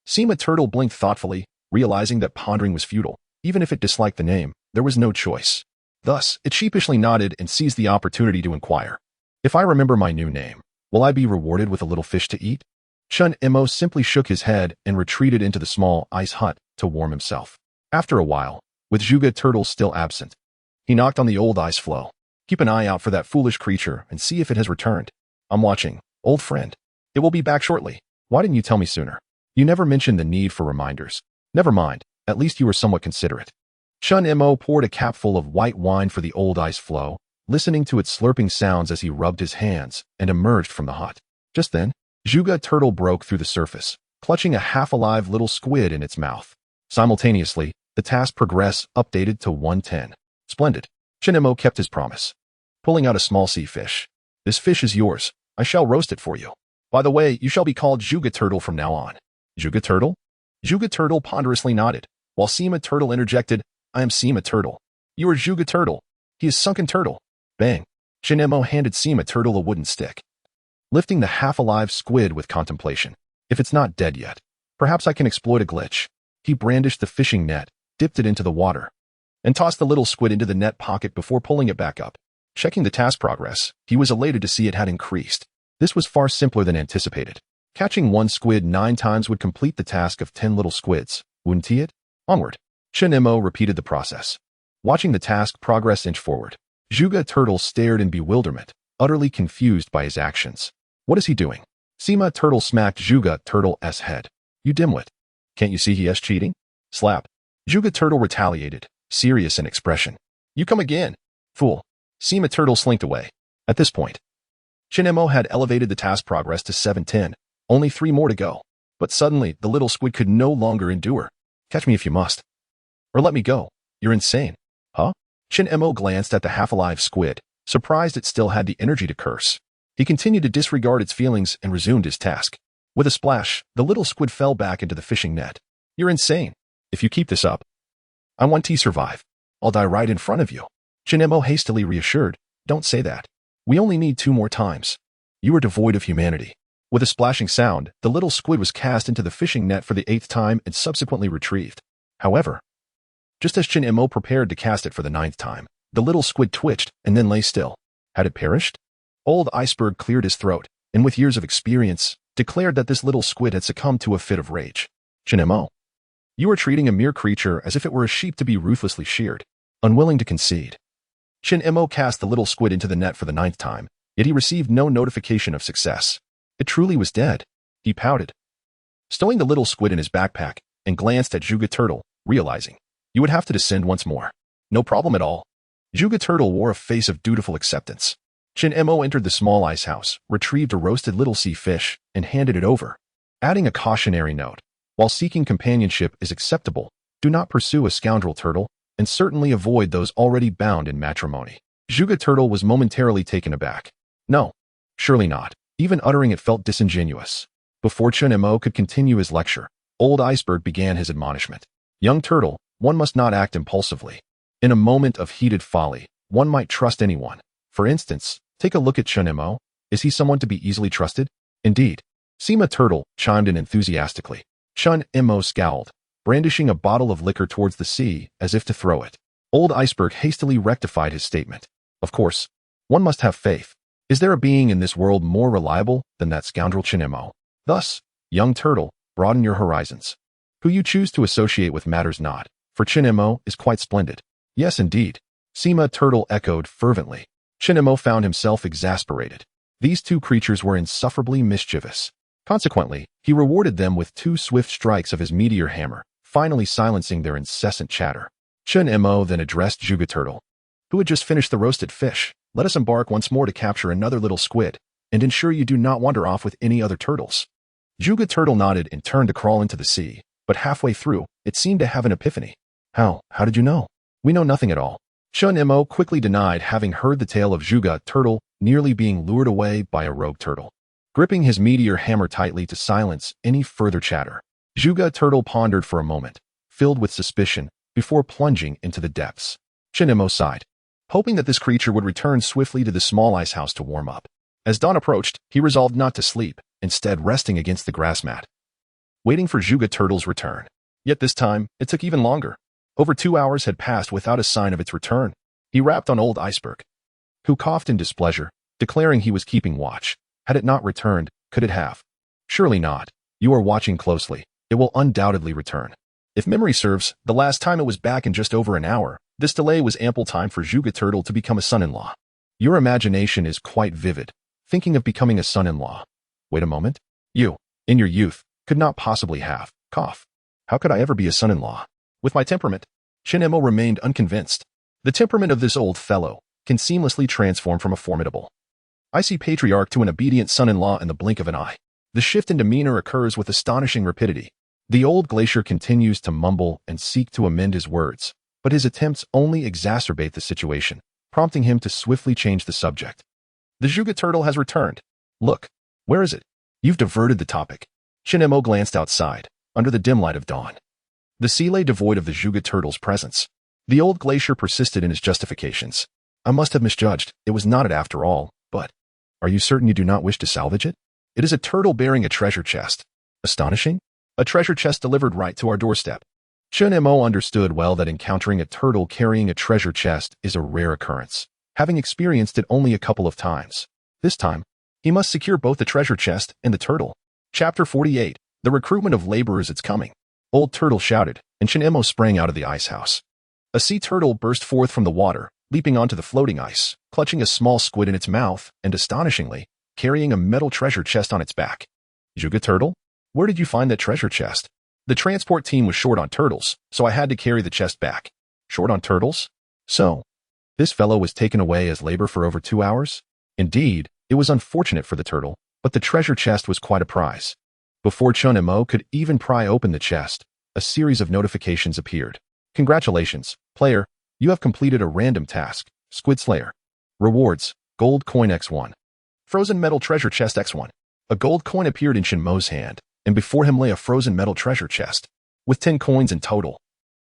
Sima Turtle blinked thoughtfully, realizing that pondering was futile. Even if it disliked the name, there was no choice. Thus, it sheepishly nodded and seized the opportunity to inquire. If I remember my new name, will I be rewarded with a little fish to eat? Chinemo simply shook his head and retreated into the small ice hut to warm himself. After a while, with Zhuge Turtle still absent, he knocked on the old ice floe. Keep an eye out for that foolish creature and see if it has returned. I'm watching, old friend. It will be back shortly. Why didn't you tell me sooner? You never mentioned the need for reminders. Never mind, at least you were somewhat considerate. Chinemo poured a capful of white wine for the old ice floe, listening to its slurping sounds as he rubbed his hands and emerged from the hut. Just then, Zhuge Turtle broke through the surface, clutching a half-alive little squid in its mouth. Simultaneously, the task progress updated to 110. Splendid. Chinemo kept his promise, pulling out a small sea fish. This fish is yours. I shall roast it for you. By the way, you shall be called Zhuge Turtle from now on. Zhuge Turtle? Zhuge Turtle ponderously nodded, while Sima Turtle interjected, I am Sima Turtle. You are Zhuge Turtle. He is Sunken Turtle. Bang. Chinemo handed Sima Turtle a wooden stick, lifting the half-alive squid with contemplation. If it's not dead yet, perhaps I can exploit a glitch. He brandished the fishing net, dipped it into the water, and tossed the little squid into the net pocket before pulling it back up. Checking the task progress, he was elated to see it had increased. This was far simpler than anticipated. Catching 1 squid 9 times would complete the task of 10 little squids, wouldn't it? Onward. Chinemo repeated the process. Watching the task progress inch forward, Zhuge Turtle stared in bewilderment, utterly confused by his actions. What is he doing? Sima Turtle smacked Zhuge Turtle's head. You dimwit. Can't you see he is cheating? Slap. Zhuge Turtle retaliated, serious in expression. You come again, fool. Sima Turtle slinked away. At this point, Chinemo had elevated the task progress to 710, only 3 more to go. But suddenly, the little squid could no longer endure. Catch me if you must. Or let me go. You're insane. Huh? Chinemo glanced at the half-alive squid, surprised it still had the energy to curse. He continued to disregard its feelings and resumed his task. With a splash, the little squid fell back into the fishing net. You're insane. If you keep this up, I want to survive. I'll die right in front of you. Chinemo hastily reassured, don't say that. We only need 2 more times. You are devoid of humanity. With a splashing sound, the little squid was cast into the fishing net for the 8th time and subsequently retrieved. However, just as Chinemo prepared to cast it for the 9th time, the little squid twitched and then lay still. Had it perished? Old Iceberg cleared his throat, and with years of experience, declared that this little squid had succumbed to a fit of rage. Chinemo, you are treating a mere creature as if it were a sheep to be ruthlessly sheared, unwilling to concede. Chinemo cast the little squid into the net for the 9th time, yet he received no notification of success. It truly was dead. He pouted, stowing the little squid in his backpack, and glanced at Juga Turtle, realizing, you would have to descend once more. No problem at all. Juga Turtle wore a face of dutiful acceptance. Chinemo entered the small ice house, retrieved a roasted little sea fish, and handed it over, adding a cautionary note. While seeking companionship is acceptable, do not pursue a scoundrel turtle, and certainly avoid those already bound in matrimony. Juga Turtle was momentarily taken aback. No, surely not. Even uttering it felt disingenuous. Before Chinemo could continue his lecture, old Iceberg began his admonishment. Young turtle, one must not act impulsively. In a moment of heated folly, one might trust anyone. For instance, take a look at Chinemo. Is he someone to be easily trusted? Indeed. Sima Turtle chimed in enthusiastically. Chinemo scowled, brandishing a bottle of liquor towards the sea as if to throw it. Old Iceberg hastily rectified his statement. Of course, one must have faith. Is there a being in this world more reliable than that scoundrel Chinemo? Thus, young turtle, broaden your horizons. Who you choose to associate with matters not, for Chinemo is quite splendid. Yes, indeed. Sima Turtle echoed fervently. Chinemo found himself exasperated. These 2 creatures were insufferably mischievous. Consequently, he rewarded them with 2 swift strikes of his meteor hammer, finally silencing their incessant chatter. Chinemo then addressed Juga Turtle, who had just finished the roasted fish. Let us embark once more to capture another little squid, and ensure you do not wander off with any other turtles. Juga Turtle nodded and turned to crawl into the sea, but halfway through, it seemed to have an epiphany. How did you know? We know nothing at all. Chinemo quickly denied having heard the tale of Juga Turtle nearly being lured away by a rogue turtle. Gripping his meteor hammer tightly to silence any further chatter, Juga Turtle pondered for a moment, filled with suspicion, before plunging into the depths. Chinemo sighed, hoping that this creature would return swiftly to the small ice house to warm up. As dawn approached, he resolved not to sleep, instead resting against the grass mat, waiting for Juga Turtle's return. Yet this time, it took even longer. Over 2 hours had passed without a sign of its return. He rapped on old Iceberg, who coughed in displeasure, declaring he was keeping watch. Had it not returned, could it have? Surely not. You are watching closely. It will undoubtedly return. If memory serves, the last time it was back in just over an hour. This delay was ample time for Juga Turtle to become a son-in-law. Your imagination is quite vivid, thinking of becoming a son-in-law. Wait a moment. You, in your youth, could not possibly have. Cough. How could I ever be a son-in-law? With my temperament, Chinemo remained unconvinced. The temperament of this old fellow can seamlessly transform from a formidable, icy patriarch to an obedient son-in-law in the blink of an eye. The shift in demeanor occurs with astonishing rapidity. The old glacier continues to mumble and seek to amend his words, but his attempts only exacerbate the situation, prompting him to swiftly change the subject. The Juga Turtle has returned. Look, where is it? You've diverted the topic. Chinemo glanced outside, under the dim light of dawn. The sea lay devoid of the Juga Turtle's presence. The old glacier persisted in his justifications. I must have misjudged. It was not it after all, but are you certain you do not wish to salvage it? It is a turtle bearing a treasure chest. Astonishing? A treasure chest delivered right to our doorstep. Chinemo understood well that encountering a turtle carrying a treasure chest is a rare occurrence, having experienced it only a couple of times. This time, he must secure both the treasure chest and the turtle. Chapter 48. The recruitment of laborers is coming. Old Turtle shouted, and Chinemo sprang out of the ice house. A sea turtle burst forth from the water, leaping onto the floating ice, clutching a small squid in its mouth, and astonishingly, carrying a metal treasure chest on its back. Juga Turtle? Where did you find that treasure chest? The transport team was short on turtles, so I had to carry the chest back. Short on turtles? So, this fellow was taken away as labor for over 2 hours? Indeed, it was unfortunate for the turtle, but the treasure chest was quite a prize. Before Chinemo could even pry open the chest, a series of notifications appeared. Congratulations, player, you have completed a random task, Squid Slayer. Rewards, gold coin X1. Frozen metal treasure chest X1. A gold coin appeared in Chinmo's hand, and before him lay a frozen metal treasure chest, with 10 coins in total.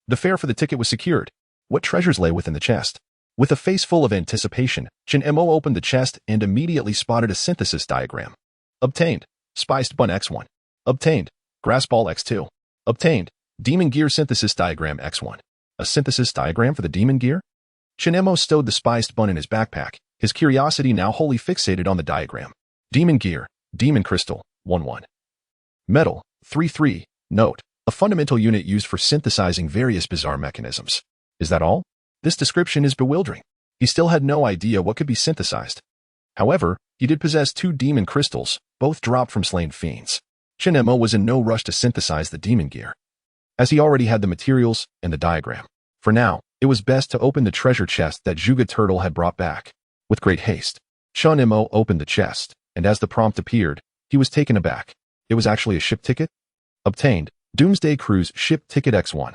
The fare for the ticket was secured. What treasures lay within the chest? With a face full of anticipation, Shin Mo opened the chest and immediately spotted a synthesis diagram. Obtained. Spiced Bun X1. Obtained. Grass Ball X2. Obtained. Demon Gear Synthesis Diagram X1. A synthesis diagram for the demon gear? Shin Mo stowed the spiced bun in his backpack, his curiosity now wholly fixated on the diagram. Demon Gear. Demon Crystal. 1-1. Metal. 3-3. Note. A fundamental unit used for synthesizing various bizarre mechanisms. Is that all? This description is bewildering. He still had no idea what could be synthesized. However, he did possess 2 demon crystals, both dropped from slain fiends. Shin Mo was in no rush to synthesize the demon gear, as he already had the materials and the diagram. For now, it was best to open the treasure chest that Zhuge Turtle had brought back. With great haste, Shin Mo opened the chest, and as the prompt appeared, he was taken aback. It was actually a ship ticket? Obtained. Doomsday Cruise Ship Ticket X1.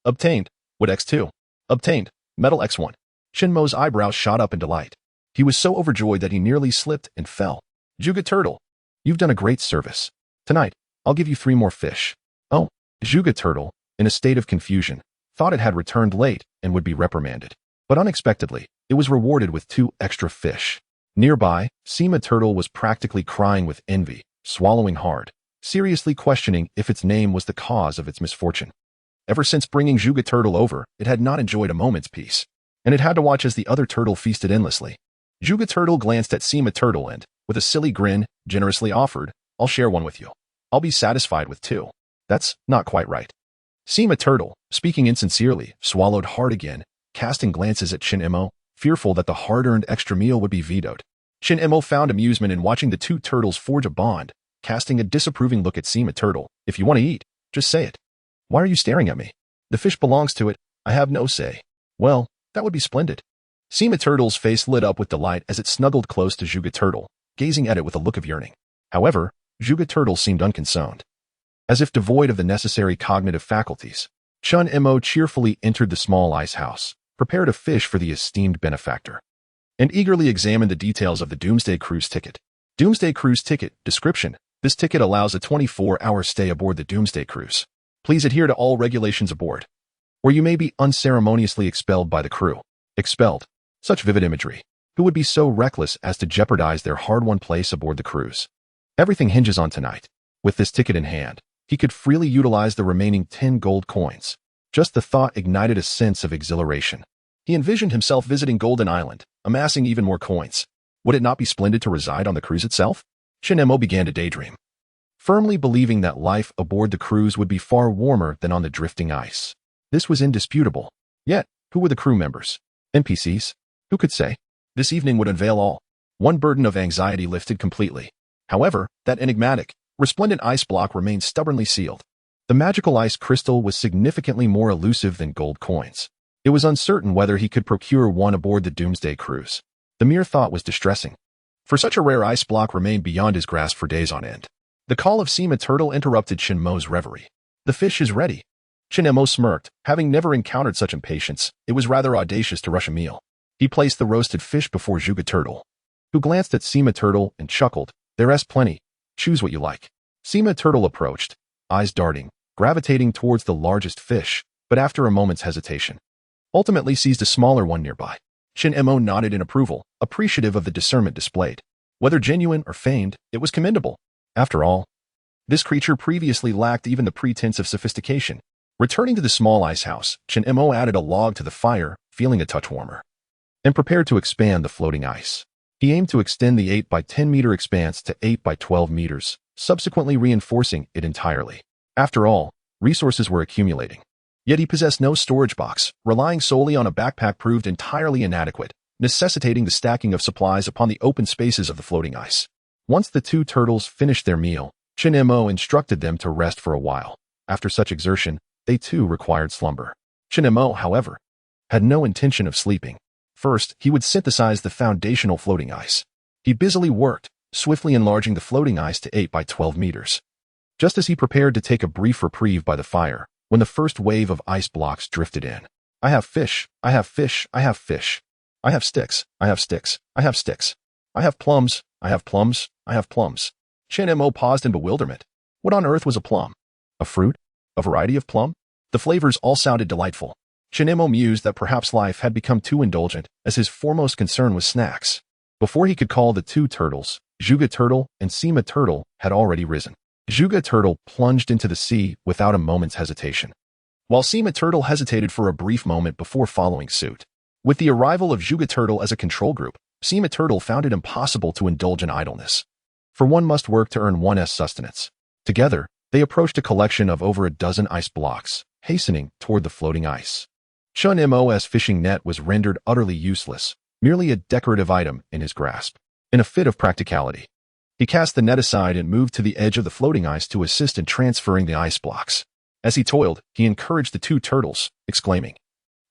Obtained. Wood X2. Obtained. Metal X1. Shin Mo's eyebrows shot up in delight. He was so overjoyed that he nearly slipped and fell. Zhuge Turtle, you've done a great service. Tonight, I'll give you 3 more fish. Oh, Zhuge Turtle, in a state of confusion, thought it had returned late and would be reprimanded. But unexpectedly, it was rewarded with 2 extra fish. Nearby, Sima Turtle was practically crying with envy, swallowing hard, seriously questioning if its name was the cause of its misfortune. Ever since bringing Zhuge Turtle over, it had not enjoyed a moment's peace, and it had to watch as the other turtle feasted endlessly. Zhuge Turtle glanced at Sima Turtle and, with a silly grin, generously offered, I'll share one with you. I'll be satisfied with 2. That's not quite right. Sima Turtle, speaking insincerely, swallowed hard again, casting glances at Shin Mo, fearful that the hard-earned extra meal would be vetoed. Shin Mo found amusement in watching the 2 turtles forge a bond, casting a disapproving look at Sima Turtle. If you want to eat, just say it. Why are you staring at me? The fish belongs to it. I have no say. Well, that would be splendid. Sima Turtle's face lit up with delight as it snuggled close to Zhuge Turtle, gazing at it with a look of yearning. However, Zhuge Turtle seemed unconcerned. As if devoid of the necessary cognitive faculties, Shin Mo cheerfully entered the small ice house, prepared a fish for the esteemed benefactor, and eagerly examined the details of the Doomsday Cruise ticket. Doomsday Cruise ticket description. This ticket allows a 24-hour stay aboard the Doomsday Cruise. Please adhere to all regulations aboard, or you may be unceremoniously expelled by the crew. Expelled. Such vivid imagery. Who would be so reckless as to jeopardize their hard-won place aboard the cruise? Everything hinges on tonight. With this ticket in hand, he could freely utilize the remaining 10 gold coins. Just the thought ignited a sense of exhilaration. He envisioned himself visiting Golden Island, amassing even more coins. Would it not be splendid to reside on the cruise itself? Shin Mo began to daydream, firmly believing that life aboard the cruise would be far warmer than on the drifting ice. This was indisputable. Yet, who were the crew members? NPCs? Who could say? This evening would unveil all. One burden of anxiety lifted completely. However, that enigmatic, resplendent ice block remained stubbornly sealed. The magical ice crystal was significantly more elusive than gold coins. It was uncertain whether he could procure one aboard the Doomsday Cruise. The mere thought was distressing. For such a rare ice block remained beyond his grasp for days on end. The call of Sima Turtle interrupted Shin Mo's reverie. The fish is ready. Shin Mo smirked. Having never encountered such impatience, it was rather audacious to rush a meal. He placed the roasted fish before Zhuge Turtle, who glanced at Sima Turtle and chuckled. There's plenty. Choose what you like. Sima Turtle approached, eyes darting, gravitating towards the largest fish, but after a moment's hesitation, ultimately seized a smaller one nearby. Shin Mo nodded in approval, appreciative of the discernment displayed. Whether genuine or feigned, it was commendable. After all, this creature previously lacked even the pretense of sophistication. Returning to the small ice house, Shin Mo added a log to the fire, feeling a touch warmer, and prepared to expand the floating ice. He aimed to extend the 8 by 10 meter expanse to 8 by 12 meters, subsequently reinforcing it entirely. After all, resources were accumulating. Yet he possessed no storage box. Relying solely on a backpack proved entirely inadequate, necessitating the stacking of supplies upon the open spaces of the floating ice. Once the 2 turtles finished their meal, Shin Mo instructed them to rest for a while. After such exertion, they too required slumber. Shin Mo, however, had no intention of sleeping. First, he would synthesize the foundational floating ice. He busily worked, swiftly enlarging the floating ice to 8 by 12 meters. Just as he prepared to take a brief reprieve by the fire, when the first wave of ice blocks drifted in. I have fish, I have fish, I have fish. I have sticks, I have sticks, I have sticks. I have plums, I have plums, I have plums. Shin Mo paused in bewilderment. What on earth was a plum? A fruit? A variety of plum? The flavors all sounded delightful. Chen-Mo mused that perhaps life had become too indulgent, as his foremost concern was snacks. Before he could call the two turtles, Zhuge Turtle and Sima Turtle had already risen. Zhuge Turtle plunged into the sea without a moment's hesitation, while Sima Turtle hesitated for a brief moment before following suit. With the arrival of Zhuge Turtle as a control group, Sima Turtle found it impossible to indulge in idleness. For one must work to earn one's sustenance. Together, they approached a collection of over a dozen ice blocks, hastening toward the floating ice. Chen-Mo's fishing net was rendered utterly useless, merely a decorative item in his grasp. In a fit of practicality, he cast the net aside and moved to the edge of the floating ice to assist in transferring the ice blocks. As he toiled, he encouraged the two turtles, exclaiming,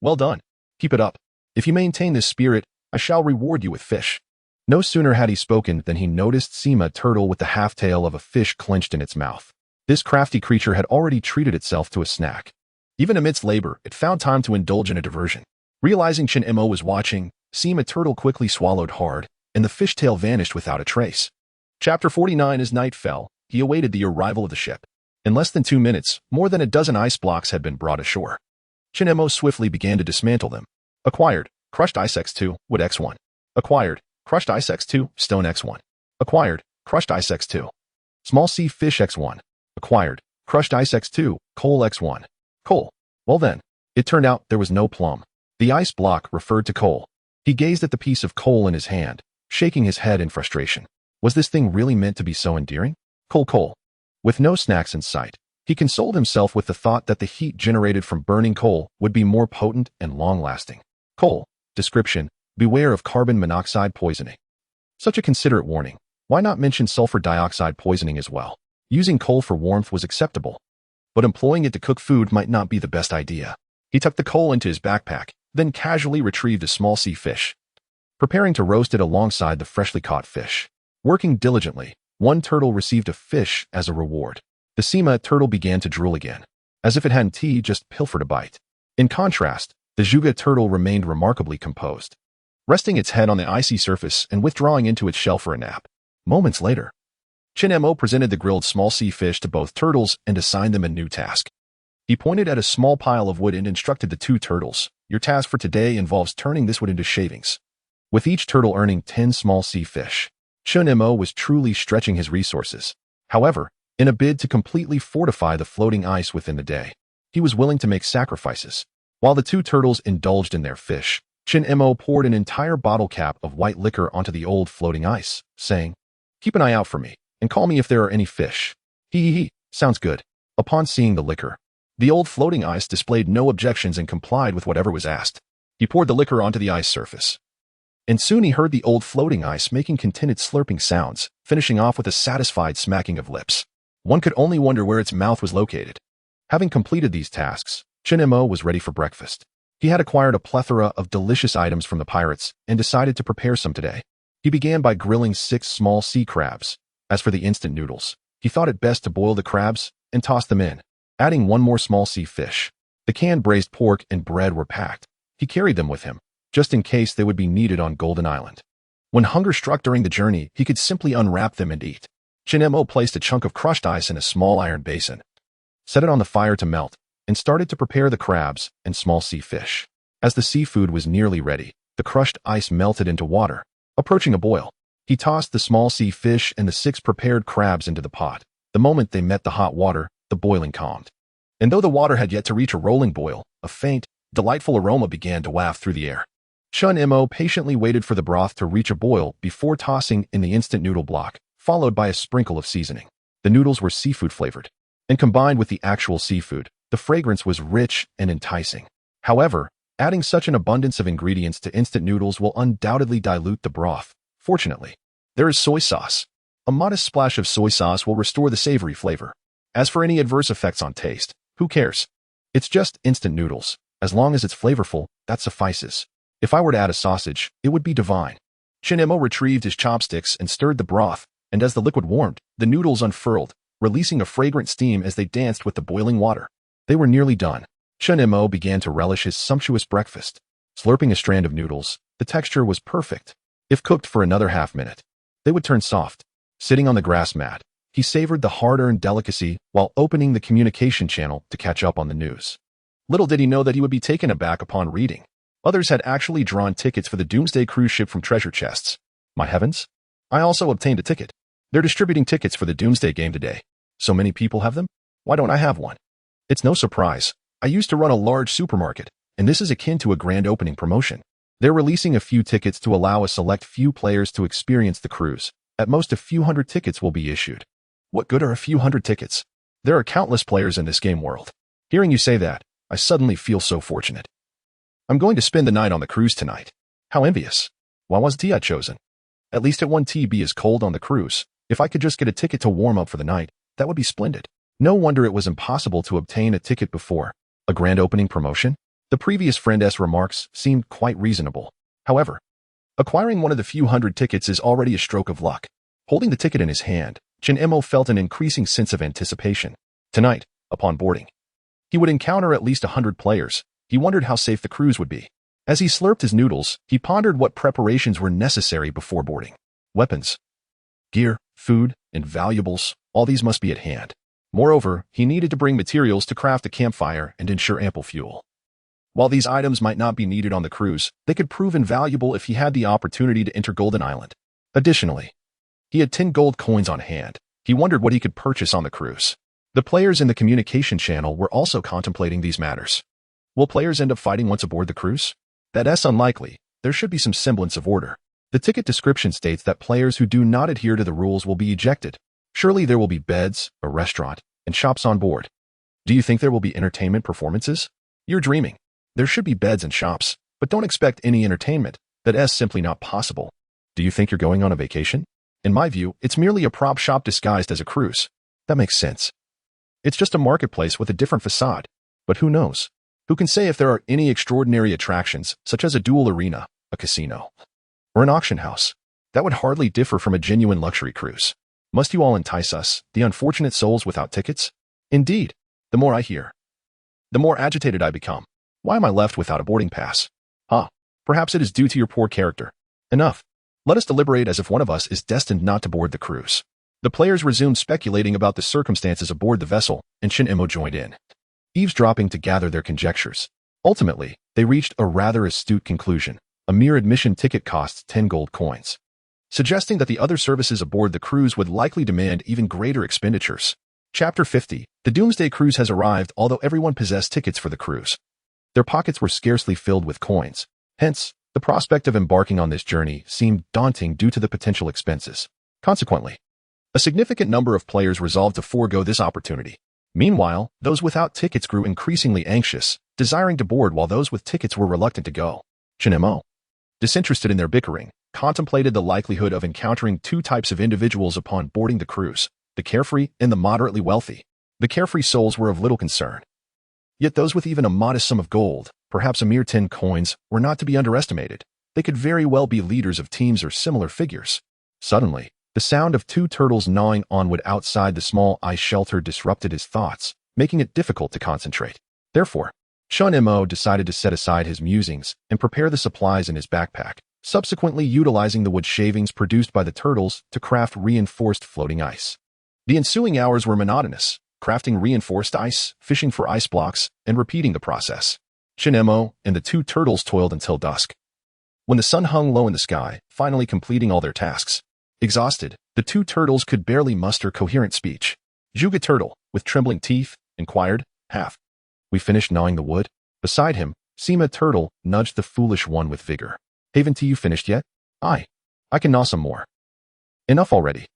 "Well done. Keep it up. If you maintain this spirit, I shall reward you with fish." No sooner had he spoken than he noticed Sima Turtle with the half-tail of a fish clenched in its mouth. This crafty creature had already treated itself to a snack. Even amidst labor, it found time to indulge in a diversion. Realizing Chen-Mo was watching, Sima Turtle quickly swallowed hard, and the fishtail vanished without a trace. Chapter 49. As night fell, he awaited the arrival of the ship. In less than 2 minutes, more than a dozen ice blocks had been brought ashore. Chen-Mo swiftly began to dismantle them. Acquired, crushed ice X2, wood X1. Acquired, crushed ice X2, stone X1. Acquired, crushed ice X2. Small sea fish X1. Acquired, crushed ice X2, coal X1. Coal. Well then, it turned out there was no plum. The ice block referred to coal. He gazed at the piece of coal in his hand, shaking his head in frustration. Was this thing really meant to be so endearing? Coal. With no snacks in sight, he consoled himself with the thought that the heat generated from burning coal would be more potent and long-lasting. Coal. Description: beware of carbon monoxide poisoning. Such a considerate warning. Why not mention sulfur dioxide poisoning as well? Using coal for warmth was acceptable, but employing it to cook food might not be the best idea. He tucked the coal into his backpack, then casually retrieved a small sea fish, preparing to roast it alongside the freshly caught fish. Working diligently, one turtle received a fish as a reward. The Sima Turtle began to drool again, as if it hadn't just pilfered a bite. In contrast, the Zhuge Turtle remained remarkably composed, resting its head on the icy surface and withdrawing into its shell for a nap. Moments later, Chen-Mo presented the grilled small sea fish to both turtles and assigned them a new task. He pointed at a small pile of wood and instructed the two turtles, "Your task for today involves turning this wood into shavings," with each turtle earning 10 small sea fish. Chen-Mo was truly stretching his resources. However, in a bid to completely fortify the floating ice within the day, he was willing to make sacrifices. While the two turtles indulged in their fish, Chen-Mo poured an entire bottle cap of white liquor onto the old floating ice, saying, "Keep an eye out for me, and call me if there are any fish." He. Sounds good. Upon seeing the liquor, the old floating ice displayed no objections and complied with whatever was asked. He poured the liquor onto the ice surface, and soon he heard the old floating ice making contented slurping sounds, finishing off with a satisfied smacking of lips. One could only wonder where its mouth was located. Having completed these tasks, Chen-Mo was ready for breakfast. He had acquired a plethora of delicious items from the pirates and decided to prepare some today. He began by grilling 6 small sea crabs. As for the instant noodles, he thought it best to boil the crabs and toss them in, adding 1 more small sea fish. The canned braised pork and bread were packed. He carried them with him, just in case they would be needed on Golden Island. When hunger struck during the journey, he could simply unwrap them and eat. Chen-Mo placed a chunk of crushed ice in a small iron basin, set it on the fire to melt, and started to prepare the crabs and small sea fish. As the seafood was nearly ready, the crushed ice melted into water, approaching a boil. He tossed the small sea fish and the 6 prepared crabs into the pot. The moment they met the hot water, the boiling calmed. And though the water had yet to reach a rolling boil, a faint, delightful aroma began to waft through the air. Chen-Mo patiently waited for the broth to reach a boil before tossing in the instant noodle block, followed by a sprinkle of seasoning. The noodles were seafood flavored, and combined with the actual seafood, the fragrance was rich and enticing. However, adding such an abundance of ingredients to instant noodles will undoubtedly dilute the broth. Fortunately, there is soy sauce. A modest splash of soy sauce will restore the savory flavor. As for any adverse effects on taste, who cares? It's just instant noodles. As long as it's flavorful, that suffices. If I were to add a sausage, it would be divine. Chen-Mo retrieved his chopsticks and stirred the broth, and as the liquid warmed, the noodles unfurled, releasing a fragrant steam as they danced with the boiling water. They were nearly done. Chen-Mo began to relish his sumptuous breakfast. Slurping a strand of noodles, the texture was perfect. If cooked for another half-minute, they would turn soft. Sitting on the grass mat, he savored the hard-earned delicacy while opening the communication channel to catch up on the news. Little did he know that he would be taken aback upon reading. Others had actually drawn tickets for the Doomsday cruise ship from treasure chests. My heavens! I also obtained a ticket. They're distributing tickets for the Doomsday game today. So many people have them? Why don't I have one? It's no surprise. I used to run a large supermarket, and this is akin to a grand opening promotion. They're releasing a few tickets to allow a select few players to experience the cruise. At most, a few hundred tickets will be issued. What good are a few hundred tickets? There are countless players in this game world. Hearing you say that, I suddenly feel so fortunate. I'm going to spend the night on the cruise tonight. How envious. Why wasn't I chosen? At least it won't be as cold on the cruise. If I could just get a ticket to warm up for the night, that would be splendid. No wonder it was impossible to obtain a ticket before. A grand opening promotion? The previous friend's remarks seemed quite reasonable. However, acquiring one of the few hundred tickets is already a stroke of luck. Holding the ticket in his hand, Shin-Emo felt an increasing sense of anticipation. Tonight, upon boarding, he would encounter at least 100 players. He wondered how safe the cruise would be. As he slurped his noodles, he pondered what preparations were necessary before boarding. Weapons, gear, food, and valuables, all these must be at hand. Moreover, he needed to bring materials to craft a campfire and ensure ample fuel. While these items might not be needed on the cruise, they could prove invaluable if he had the opportunity to enter Golden Island. Additionally, he had 10 gold coins on hand. He wondered what he could purchase on the cruise. The players in the communication channel were also contemplating these matters. Will players end up fighting once aboard the cruise? That's unlikely. There should be some semblance of order. The ticket description states that players who do not adhere to the rules will be ejected. Surely there will be beds, a restaurant, and shops on board. Do you think there will be entertainment performances? You're dreaming. There should be beds and shops, but don't expect any entertainment. That's simply not possible. Do you think you're going on a vacation? In my view, it's merely a prop shop disguised as a cruise. That makes sense. It's just a marketplace with a different facade. But who knows? Who can say if there are any extraordinary attractions, such as a duel arena, a casino, or an auction house? That would hardly differ from a genuine luxury cruise. Must you all entice us, the unfortunate souls without tickets? Indeed, the more I hear, the more agitated I become. Why am I left without a boarding pass? Perhaps it is due to your poor character. Enough. Let us deliberate as if one of us is destined not to board the cruise. The players resumed speculating about the circumstances aboard the vessel, and Shin-Emo joined in, eavesdropping to gather their conjectures. Ultimately, they reached a rather astute conclusion. A mere admission ticket costs 10 gold coins, suggesting that the other services aboard the cruise would likely demand even greater expenditures. Chapter 50. The Doomsday Cruise has arrived, although everyone possessed tickets for the cruise. Their pockets were scarcely filled with coins. Hence, the prospect of embarking on this journey seemed daunting due to the potential expenses. Consequently, a significant number of players resolved to forego this opportunity. Meanwhile, those without tickets grew increasingly anxious, desiring to board while those with tickets were reluctant to go. Shin-Emo, disinterested in their bickering, contemplated the likelihood of encountering two types of individuals upon boarding the cruise, the carefree and the moderately wealthy. The carefree souls were of little concern. Yet those with even a modest sum of gold, perhaps a mere 10 coins, were not to be underestimated. They could very well be leaders of teams or similar figures. Suddenly, the sound of two turtles gnawing on wood outside the small ice shelter disrupted his thoughts, making it difficult to concentrate. Therefore, Shin-Emo decided to set aside his musings and prepare the supplies in his backpack, subsequently utilizing the wood shavings produced by the turtles to craft reinforced floating ice. The ensuing hours were monotonous, crafting reinforced ice, fishing for ice blocks, and repeating the process. Shin-Emo and the two turtles toiled until dusk. When the sun hung low in the sky, finally completing all their tasks, exhausted, the two turtles could barely muster coherent speech. Juga Turtle, with trembling teeth, inquired, "We finished gnawing the wood?" Beside him, Sima Turtle nudged the foolish one with vigor. "Haven't you finished yet?" I can gnaw some more." "Enough already."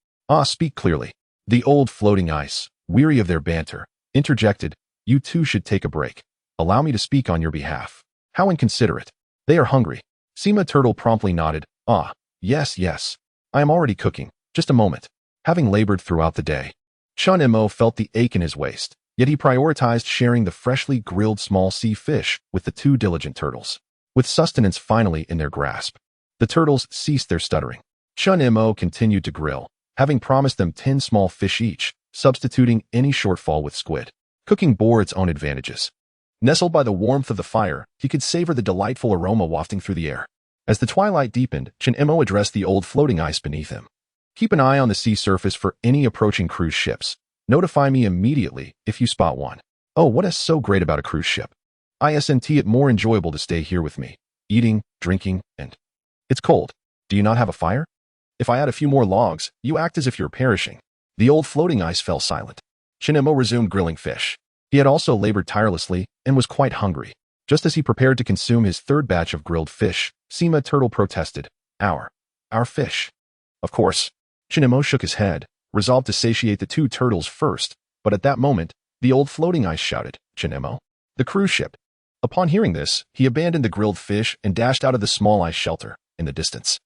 Speak clearly." The old floating ice, weary of their banter, interjected, "You two should take a break. Allow me to speak on your behalf." "How inconsiderate. They are hungry." Sima Turtle promptly nodded. Yes. I am already cooking. Just a moment." Having labored throughout the day, Shin-Emo felt the ache in his waist, yet he prioritized sharing the freshly grilled small sea fish with the two diligent turtles. With sustenance finally in their grasp, the turtles ceased their stuttering. Shin-Emo continued to grill, having promised them 10 small fish each, substituting any shortfall with squid. Cooking bore its own advantages. Nestled by the warmth of the fire, he could savor the delightful aroma wafting through the air. As the twilight deepened, Shin-Emo addressed the old floating ice beneath him. "Keep an eye on the sea surface for any approaching cruise ships. Notify me immediately if you spot one." "Oh, what is so great about a cruise ship? Isn't it more enjoyable to stay here with me, eating, drinking, and... It's cold. Do you not have a fire? If I add a few more logs, you act as if you're perishing. The old floating ice fell silent. Shinemo resumed grilling fish. He had also labored tirelessly and was quite hungry. Just as he prepared to consume his third batch of grilled fish, Sima Turtle protested, Our fish. Of course. Shinemo shook his head, resolved to satiate the two turtles first, but at that moment, the old floating ice shouted, Shinemo, the cruise ship. Upon hearing this, he abandoned the grilled fish and dashed out of the small ice shelter, in the distance.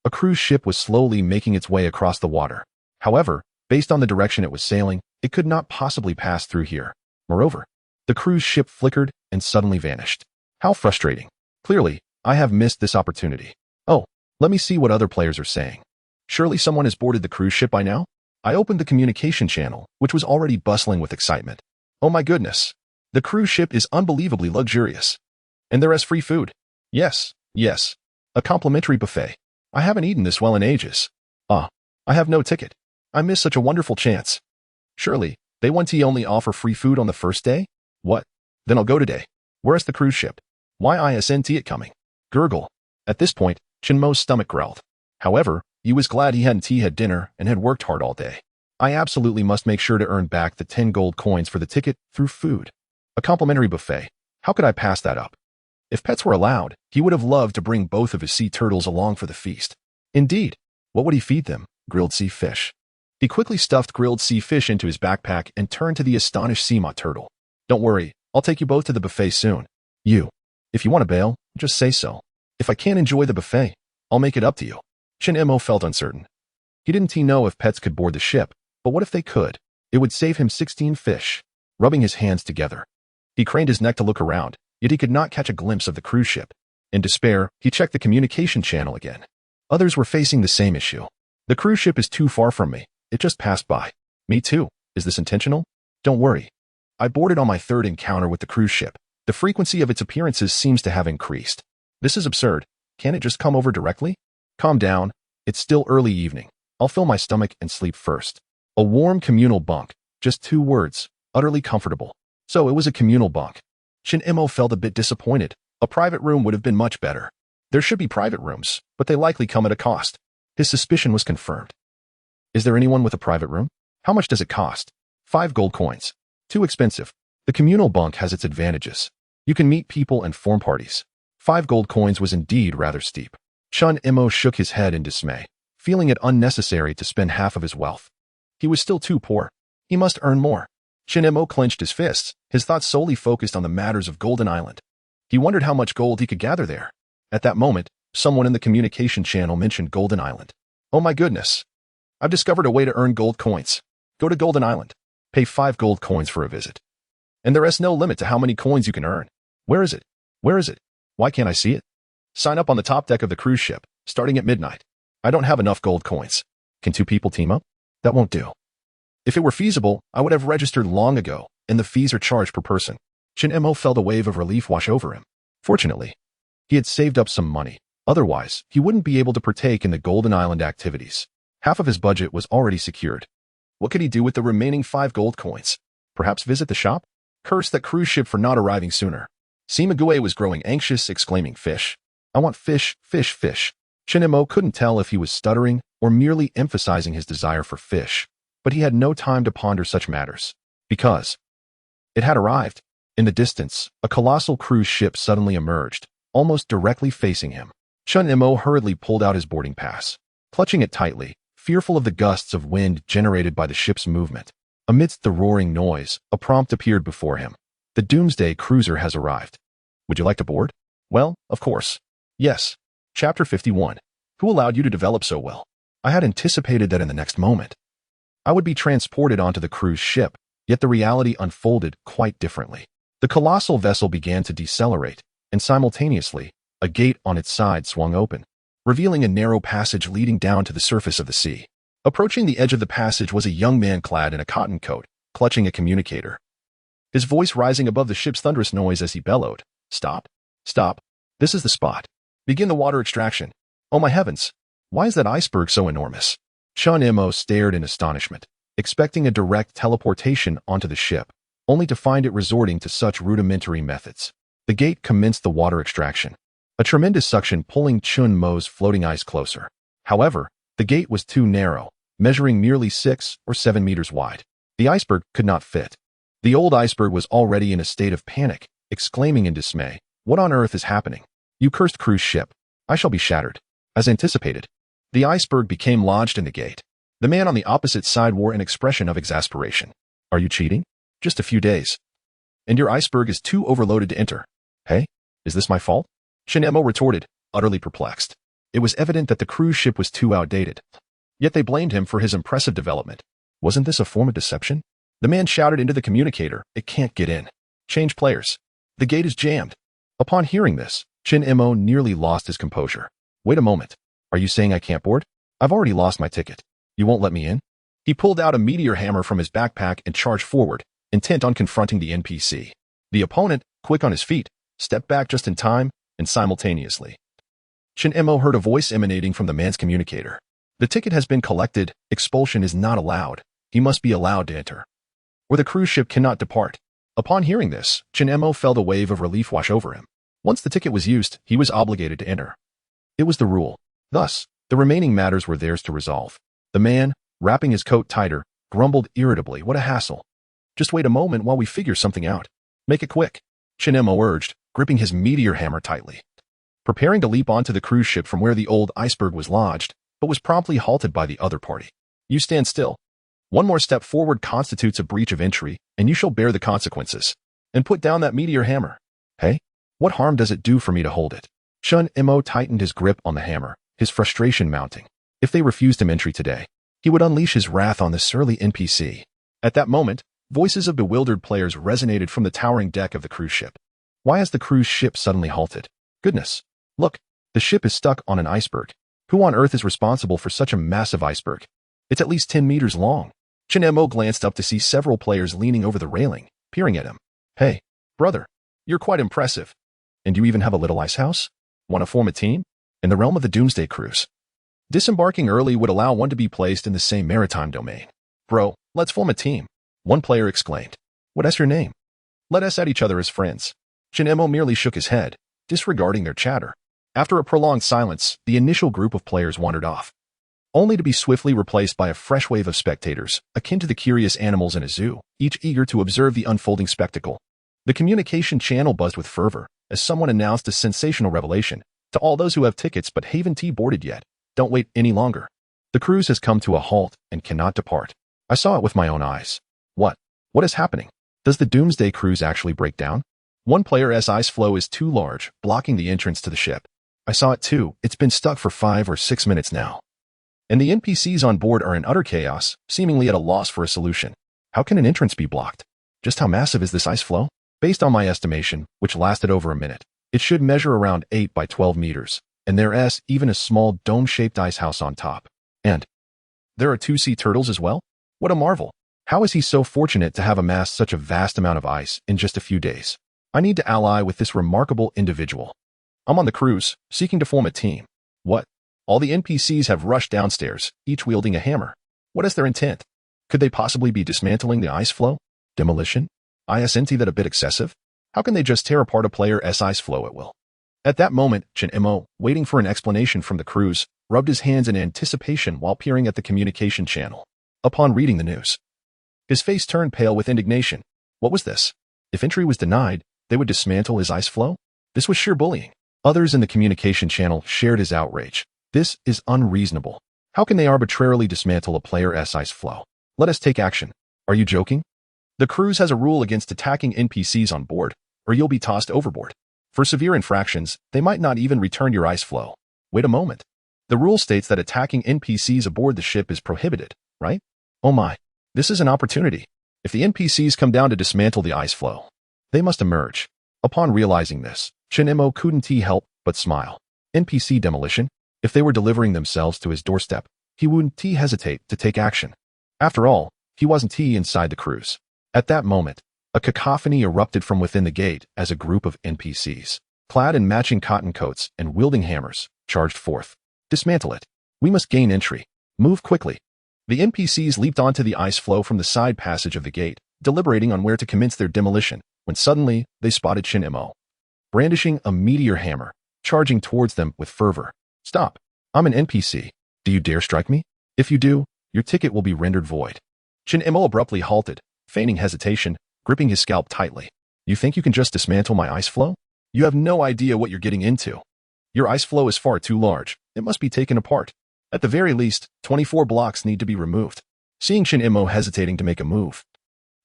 A cruise ship was slowly making its way across the water. However, based on the direction it was sailing, it could not possibly pass through here. Moreover, the cruise ship flickered and suddenly vanished. How frustrating. Clearly, I have missed this opportunity. Oh, let me see what other players are saying. Surely someone has boarded the cruise ship by now? I opened the communication channel, which was already bustling with excitement. Oh my goodness. The cruise ship is unbelievably luxurious. And there is free food. Yes. A complimentary buffet. I haven't eaten this well in ages. I have no ticket. I missed such a wonderful chance. Surely, they want to only offer free food on the first day? What? Then I'll go today. Where's the cruise ship? Why isn't it coming? Gurgle. At this point, Shinmo's stomach growled. However, he was glad he hadn't had dinner and had worked hard all day. I absolutely must make sure to earn back the 10 gold coins for the ticket through food. A complimentary buffet. How could I pass that up? If pets were allowed, he would have loved to bring both of his sea turtles along for the feast. Indeed. What would he feed them? Grilled sea fish. He quickly stuffed grilled sea fish into his backpack and turned to the astonished Sima turtle. Don't worry, I'll take you both to the buffet soon. If you want to bail, just say so. If I can't enjoy the buffet, I'll make it up to you. Shinemo felt uncertain. He didn't know if pets could board the ship, but what if they could? It would save him 16 fish. Rubbing his hands together, he craned his neck to look around, yet he could not catch a glimpse of the cruise ship. In despair, he checked the communication channel again. Others were facing the same issue. The cruise ship is too far from me. It just passed by. Me too. Is this intentional? Don't worry. I boarded on my third encounter with the cruise ship. The frequency of its appearances seems to have increased. This is absurd. Can't it just come over directly? Calm down. It's still early evening. I'll fill my stomach and sleep first. A warm communal bunk. Just 2 words. Utterly comfortable. So it was a communal bunk. Shinemo felt a bit disappointed. A private room would have been much better. There should be private rooms, but they likely come at a cost. His suspicion was confirmed. Is there anyone with a private room? How much does it cost? 5 gold coins. Too expensive. The communal bunk has its advantages. You can meet people and form parties. 5 gold coins was indeed rather steep. Shinemo shook his head in dismay, feeling it unnecessary to spend half of his wealth. He was still too poor. He must earn more. Shinemo clenched his fists, his thoughts solely focused on the matters of Golden Island. He wondered how much gold he could gather there. At that moment, someone in the communication channel mentioned Golden Island. Oh my goodness. I've discovered a way to earn gold coins. Go to Golden Island. Pay 5 gold coins for a visit. And there is no limit to how many coins you can earn. Where is it? Where is it? Why can't I see it? Sign up on the top deck of the cruise ship, starting at midnight. I don't have enough gold coins. Can 2 people team up? That won't do. If it were feasible, I would have registered long ago, and the fees are charged per person. Shinemo felt a wave of relief wash over him. Fortunately, he had saved up some money. Otherwise, he wouldn't be able to partake in the Golden Island activities. Half of his budget was already secured. What could he do with the remaining 5 gold coins? Perhaps visit the shop? Curse that cruise ship for not arriving sooner. Simague was growing anxious, exclaiming, Fish. I want fish, fish, fish. Shinemo couldn't tell if he was stuttering or merely emphasizing his desire for fish, but he had no time to ponder such matters. Because it had arrived. In the distance, a colossal cruise ship suddenly emerged, almost directly facing him. Shinemo hurriedly pulled out his boarding pass, clutching it tightly, fearful of the gusts of wind generated by the ship's movement. Amidst the roaring noise, a prompt appeared before him. The Doomsday Cruiser has arrived. Would you like to board? Well, of course. Yes. Chapter 51. Who allowed you to develop so well? I had anticipated that in the next moment, I would be transported onto the cruise ship, yet the reality unfolded quite differently. The colossal vessel began to decelerate, and simultaneously, a gate on its side swung open, revealing a narrow passage leading down to the surface of the sea. Approaching the edge of the passage was a young man clad in a cotton coat, clutching a communicator. His voice rising above the ship's thunderous noise as he bellowed, Stop! Stop! This is the spot. Begin the water extraction. Oh my heavens! Why is that iceberg so enormous? Shinemo stared in astonishment, expecting a direct teleportation onto the ship, only to find it resorting to such rudimentary methods. The gate commenced the water extraction, a tremendous suction pulling Chun Mo's floating ice closer. However, the gate was too narrow, measuring merely 6 or 7 meters wide. The iceberg could not fit. The old iceberg was already in a state of panic, exclaiming in dismay, "What on earth is happening? You cursed cruise ship! I shall be shattered." As anticipated, the iceberg became lodged in the gate. The man on the opposite side wore an expression of exasperation. "Are you cheating? Just a few days. And your iceberg is too overloaded to enter. Hey, is this my fault?" Shinemo retorted, utterly perplexed. It was evident that the cruise ship was too outdated. Yet they blamed him for his impressive development. Wasn't this a form of deception? The man shouted into the communicator, "It can't get in. Change players. The gate is jammed." Upon hearing this, Shinemo nearly lost his composure. "Wait a moment. Are you saying I can't board? I've already lost my ticket. You won't let me in?" He pulled out a meteor hammer from his backpack and charged forward, intent on confronting the NPC. The opponent, quick on his feet, stepped back just in time and simultaneously. Shinemo heard a voice emanating from the man's communicator. "The ticket has been collected. Expulsion is not allowed. He must be allowed to enter, or the cruise ship cannot depart." Upon hearing this, Shinemo felt a wave of relief wash over him. Once the ticket was used, he was obligated to enter. It was the rule. Thus, the remaining matters were theirs to resolve. The man, wrapping his coat tighter, grumbled irritably, "What a hassle. Just wait a moment while we figure something out. Make it quick," Shinemo urged, gripping his meteor hammer tightly. Preparing to leap onto the cruise ship from where the old iceberg was lodged, but was promptly halted by the other party. "You stand still. One more step forward constitutes a breach of entry, and you shall bear the consequences. And put down that meteor hammer." "Hey, what harm does it do for me to hold it?" Shinemo tightened his grip on the hammer, his frustration mounting. If they refused him entry today, he would unleash his wrath on the surly NPC. At that moment, voices of bewildered players resonated from the towering deck of the cruise ship. Why has the cruise ship suddenly halted? Goodness! Look, the ship is stuck on an iceberg. Who on earth is responsible for such a massive iceberg? It's at least 10 meters long. Shinemo glanced up to see several players leaning over the railing, peering at him. "Hey, brother, you're quite impressive. And you even have a little ice house? Want to form a team? In the realm of the Doomsday Cruise, disembarking early would allow one to be placed in the same maritime domain. Bro, let's form a team," one player exclaimed. "What's your name? Let us at each other as friends." Shinemo merely shook his head, disregarding their chatter. After a prolonged silence, the initial group of players wandered off, only to be swiftly replaced by a fresh wave of spectators, akin to the curious animals in a zoo, each eager to observe the unfolding spectacle. The communication channel buzzed with fervor as someone announced a sensational revelation. "To all those who have tickets but haven't boarded yet, don't wait any longer. The cruise has come to a halt and cannot depart. I saw it with my own eyes." What is happening? Does the Doomsday Cruise actually break down? One player's ice floe is too large, blocking the entrance to the ship. "I saw it too. It's been stuck for 5 or 6 minutes now. And the NPCs on board are in utter chaos, seemingly at a loss for a solution. How can an entrance be blocked? Just how massive is this ice floe? Based on my estimation, which lasted over a minute, it should measure around 8 by 12 meters, and there's even a small dome-shaped ice house on top. And there are 2 sea turtles as well? What a marvel! How is he so fortunate to have amassed such a vast amount of ice in just a few days? I need to ally with this remarkable individual. I'm on the cruise, seeking to form a team." What? All the NPCs have rushed downstairs, each wielding a hammer. What is their intent? Could they possibly be dismantling the ice floe? Demolition? Isn't that a bit excessive? How can they just tear apart a player's ice floe at will? At that moment, Shinemo, waiting for an explanation from the crews, rubbed his hands in anticipation while peering at the communication channel. Upon reading the news, his face turned pale with indignation. What was this? If entry was denied, they would dismantle his ice floe? This was sheer bullying. Others in the communication channel shared his outrage. This is unreasonable. How can they arbitrarily dismantle a player's ice floe? Let us take action. Are you joking? The cruise has a rule against attacking NPCs on board, or you'll be tossed overboard. For severe infractions, they might not even return your ice floe. Wait a moment. The rule states that attacking NPCs aboard the ship is prohibited, right? Oh my. This is an opportunity. If the NPCs come down to dismantle the ice floe, they must emerge. Upon realizing this, Shinemo couldn't help but smile. NPC demolition? If they were delivering themselves to his doorstep, he wouldn't hesitate to take action. After all, he wasn't inside the cruise. At that moment, a cacophony erupted from within the gate as a group of NPCs, clad in matching cotton coats and wielding hammers, charged forth. Dismantle it. We must gain entry. Move quickly. The NPCs leaped onto the ice floe from the side passage of the gate, deliberating on where to commence their demolition, when suddenly they spotted Shinemo. brandishing a meteor hammer, charging towards them with fervor. Stop. I'm an NPC. Do you dare strike me? If you do, your ticket will be rendered void. Shin-Emo abruptly halted, feigning hesitation, gripping his scalp tightly. You think you can just dismantle my ice floe? You have no idea what you're getting into. Your ice floe is far too large. It must be taken apart. At the very least, 24 blocks need to be removed. Seeing Shin-Emo hesitating to make a move,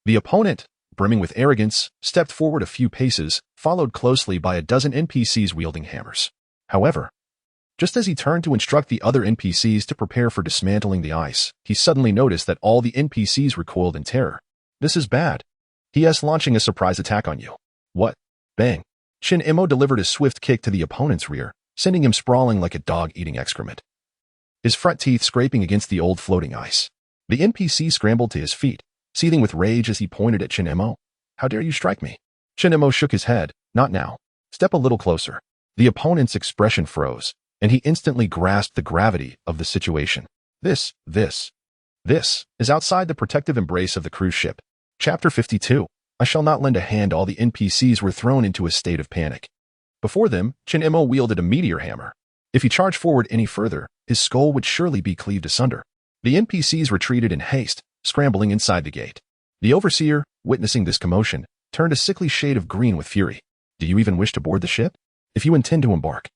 the opponent, brimming with arrogance, stepped forward a few paces, followed closely by a dozen NPCs wielding hammers. However, just as he turned to instruct the other NPCs to prepare for dismantling the ice, he suddenly noticed that all the NPCs recoiled in terror. This is bad. He is launching a surprise attack on you. What? Bang. Shin-Emo delivered a swift kick to the opponent's rear, sending him sprawling like a dog eating excrement, his front teeth scraping against the old floating ice. The NPC scrambled to his feet, seething with rage as he pointed at Shin-Emo. How dare you strike me? Shin-Emo shook his head. Not now. Step a little closer. The opponent's expression froze, and he instantly grasped the gravity of the situation. This is outside the protective embrace of the cruise ship. Chapter 52. I shall not lend a hand. All the NPCs were thrown into a state of panic. Before them, Shin-Emo wielded a meteor hammer. If he charged forward any further, his skull would surely be cleaved asunder. The NPCs retreated in haste, scrambling inside the gate. The overseer, witnessing this commotion, turned a sickly shade of green with fury. Do you even wish to board the ship? If you intend to embark,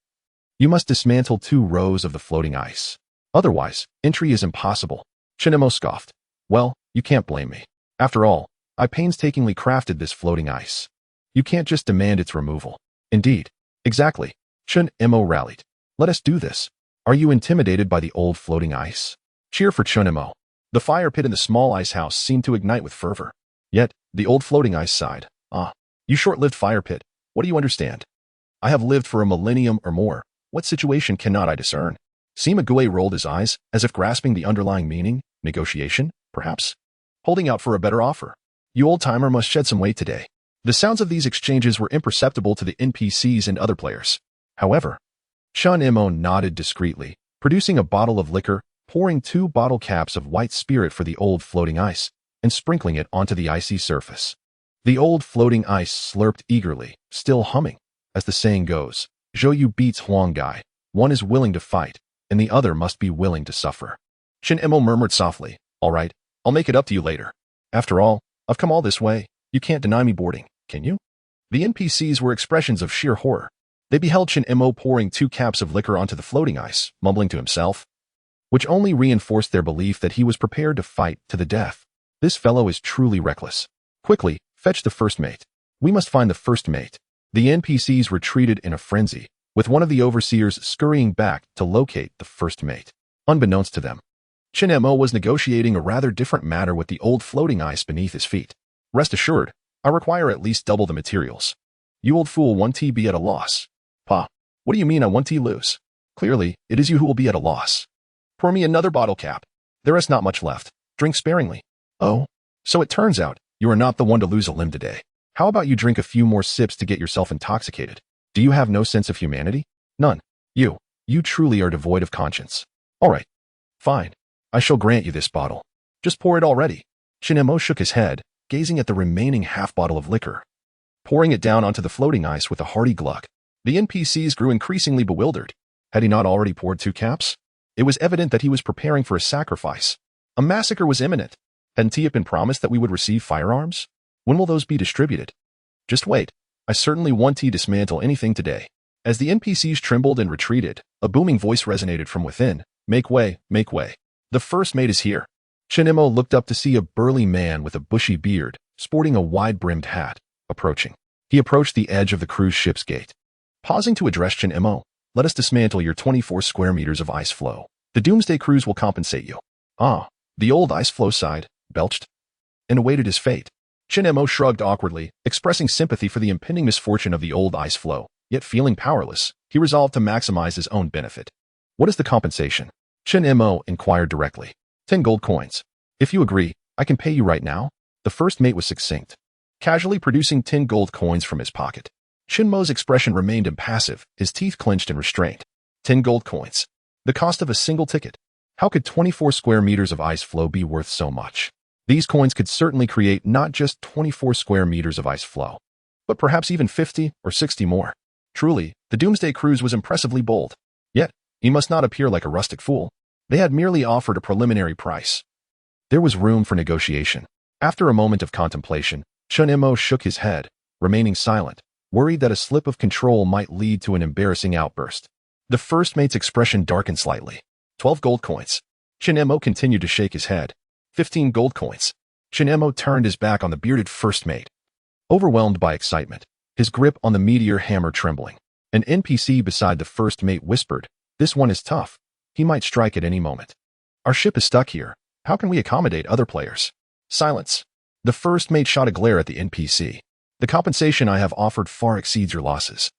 you must dismantle 2 rows of the floating ice. Otherwise, entry is impossible. Shin-Emo scoffed. Well, you can't blame me. After all, I painstakingly crafted this floating ice. You can't just demand its removal. Indeed. Exactly. Shin-Emo rallied. Let us do this. Are you intimidated by the old floating ice? Cheer for Shin-Emo. The fire pit in the small ice house seemed to ignite with fervor. Yet, the old floating ice sighed. Ah, you short-lived fire pit. What do you understand? I have lived for a millennium or more. What situation cannot I discern? Sima-Gue rolled his eyes, as if grasping the underlying meaning. Negotiation, perhaps? Holding out for a better offer. You old-timer must shed some weight today. The sounds of these exchanges were imperceptible to the NPCs and other players. However, Shin-Emo nodded discreetly, producing a bottle of liquor, pouring 2 bottle caps of white spirit for the old floating ice, and sprinkling it onto the icy surface. The old floating ice slurped eagerly, still humming. As the saying goes, Zhou beats Huanggai. One is willing to fight, and the other must be willing to suffer. Shin-Emo murmured softly, All right, I'll make it up to you later. After all, I've come all this way. You can't deny me boarding, can you? The NPCs were expressions of sheer horror. They beheld Shin-Emo pouring 2 caps of liquor onto the floating ice, mumbling to himself, which only reinforced their belief that he was prepared to fight to the death. This fellow is truly reckless. Quickly, fetch the first mate. We must find the first mate. The NPCs retreated in a frenzy, with one of the overseers scurrying back to locate the first mate. Unbeknownst to them, Shin-Emo was negotiating a rather different matter with the old floating ice beneath his feet. Rest assured, I require at least double the materials. You old fool 1T be at a loss. Pa, what do you mean I 1T lose? Clearly, it is you who will be at a loss. Pour me another bottle cap. There is not much left. Drink sparingly. Oh, so it turns out, you are not the one to lose a limb today. How about you drink a few more sips to get yourself intoxicated? Do you have no sense of humanity? None. You truly are devoid of conscience. All right. Fine. I shall grant you this bottle. Just pour it already. Shin-Emo shook his head, gazing at the remaining half bottle of liquor, pouring it down onto the floating ice with a hearty glug. The NPCs grew increasingly bewildered. Had he not already poured 2 caps? It was evident that he was preparing for a sacrifice. A massacre was imminent. Hadn't it been promised that we would receive firearms? When will those be distributed? Just wait. I certainly want to dismantle anything today. As the NPCs trembled and retreated, a booming voice resonated from within. Make way, make way. The first mate is here. Shin-Emo looked up to see a burly man with a bushy beard, sporting a wide-brimmed hat, approaching. He approached the edge of the cruise ship's gate. Pausing to address Shin-Emo, let us dismantle your 24 square meters of ice floe. The Doomsday Cruise will compensate you. Ah, the old ice floe sighed, belched, and awaited his fate. Shin-Emo shrugged awkwardly, expressing sympathy for the impending misfortune of the old ice floe, yet feeling powerless, he resolved to maximize his own benefit. What is the compensation? Shin-Emo inquired directly. 10 gold coins. If you agree, I can pay you right now. The first mate was succinct, casually producing 10 gold coins from his pocket. Shin-Mo's expression remained impassive, his teeth clenched in restraint. 10 gold coins. The cost of a single ticket. How could 24 square meters of ice floe be worth so much? These coins could certainly create not just 24 square meters of ice floe, but perhaps even 50 or 60 more. Truly, the Doomsday Cruise was impressively bold. Yet, he must not appear like a rustic fool. They had merely offered a preliminary price. There was room for negotiation. After a moment of contemplation, Chun Mo shook his head, remaining silent, worried that a slip of control might lead to an embarrassing outburst. The first mate's expression darkened slightly. 12 gold coins. Chun Mo continued to shake his head. 15 gold coins. Chun Mo turned his back on the bearded first mate. Overwhelmed by excitement, his grip on the meteor hammer trembling. An NPC beside the first mate whispered, "This one is tough. He might strike at any moment. Our ship is stuck here. How can we accommodate other players?" Silence. The first mate shot a glare at the NPC. "The compensation I have offered far exceeds your losses.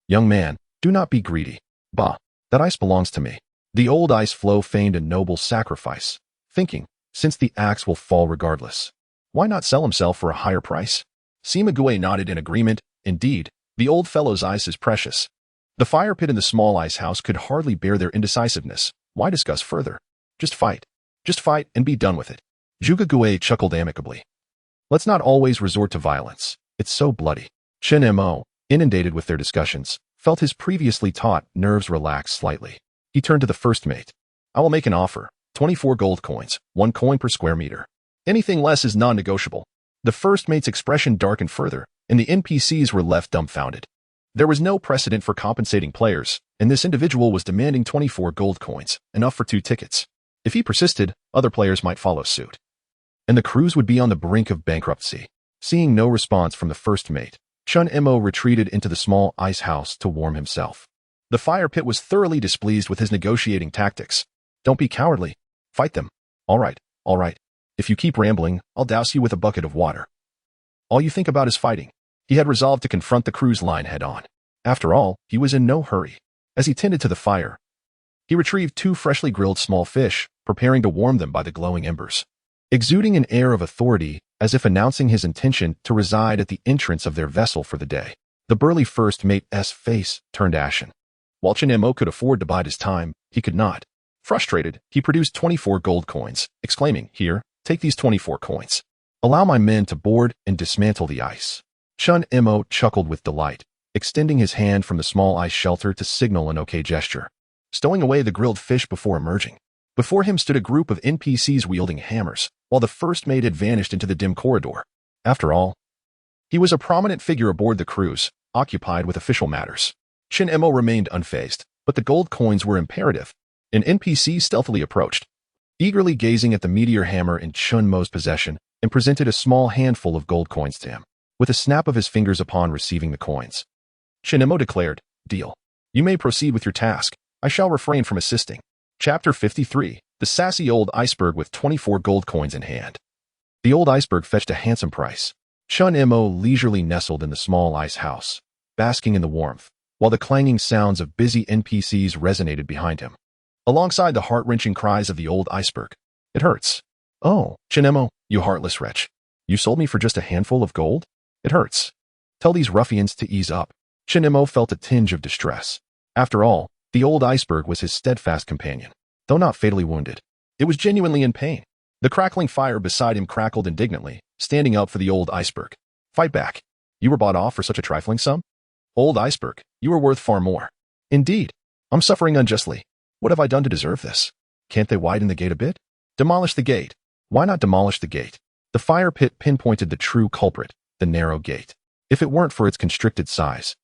Young man, do not be greedy. Bah, that ice belongs to me." The old ice floe feigned a noble sacrifice, thinking, since the axe will fall regardless, why not sell himself for a higher price? Simague nodded in agreement. Indeed, the old fellow's ice is precious. The fire pit in the small ice house could hardly bear their indecisiveness. Why discuss further? Just fight. Just fight and be done with it. Jugague chuckled amicably. Let's not always resort to violence. It's so bloody. Chun Mo, inundated with their discussions, felt his previously taut nerves relax slightly. He turned to the first mate. I will make an offer. 24 gold coins, 1 coin per square meter. Anything less is non-negotiable. The first mate's expression darkened further, and the NPCs were left dumbfounded. There was no precedent for compensating players, and this individual was demanding 24 gold coins, enough for 2 tickets. If he persisted, other players might follow suit. And the cruise would be on the brink of bankruptcy. Seeing no response from the first mate, Chun Mo retreated into the small ice house to warm himself. The fire pit was thoroughly displeased with his negotiating tactics. Don't be cowardly. Fight them. All right. If you keep rambling, I'll douse you with a bucket of water. All you think about is fighting. He had resolved to confront the cruise line head-on. After all, he was in no hurry. As he tended to the fire, he retrieved 2 freshly grilled small fish, preparing to warm them by the glowing embers. Exuding an air of authority, as if announcing his intention to reside at the entrance of their vessel for the day, the burly first mate's face turned ashen. While Chun Mo could afford to bide his time, he could not. Frustrated, he produced 24 gold coins, exclaiming, "Here, take these 24 coins. Allow my men to board and dismantle the ice." Chun Mo chuckled with delight, extending his hand from the small ice shelter to signal an okay gesture, stowing away the grilled fish before emerging. Before him stood a group of NPCs wielding hammers, while the first mate had vanished into the dim corridor. After all, he was a prominent figure aboard the cruise, occupied with official matters. Chun Mo remained unfazed, but the gold coins were imperative. An NPC stealthily approached, eagerly gazing at the meteor hammer in Chun Mo's possession, and presented a small handful of gold coins to him. With a snap of his fingers upon receiving the coins, Chun Mo declared, "Deal. You may proceed with your task. I shall refrain from assisting." Chapter 53. The sassy old Iceberg with 24 gold coins in hand. The old Iceberg fetched a handsome price. Chun Mo leisurely nestled in the small ice house, basking in the warmth, while the clanging sounds of busy NPCs resonated behind him. Alongside the heart-wrenching cries of the old Iceberg, "It hurts. Oh, Chun Mo, you heartless wretch. You sold me for just a handful of gold? It hurts. Tell these ruffians to ease up." Chun Mo felt a tinge of distress. After all, the old Iceberg was his steadfast companion. Though not fatally wounded, it was genuinely in pain. The crackling fire beside him crackled indignantly, standing up for the old Iceberg. "Fight back. You were bought off for such a trifling sum? Old Iceberg, you are worth far more." "Indeed. I'm suffering unjustly. What have I done to deserve this? Can't they widen the gate a bit?" "Demolish the gate." "Why not demolish the gate?" The fire pit pinpointed the true culprit, the narrow gate. If it weren't for its constricted size,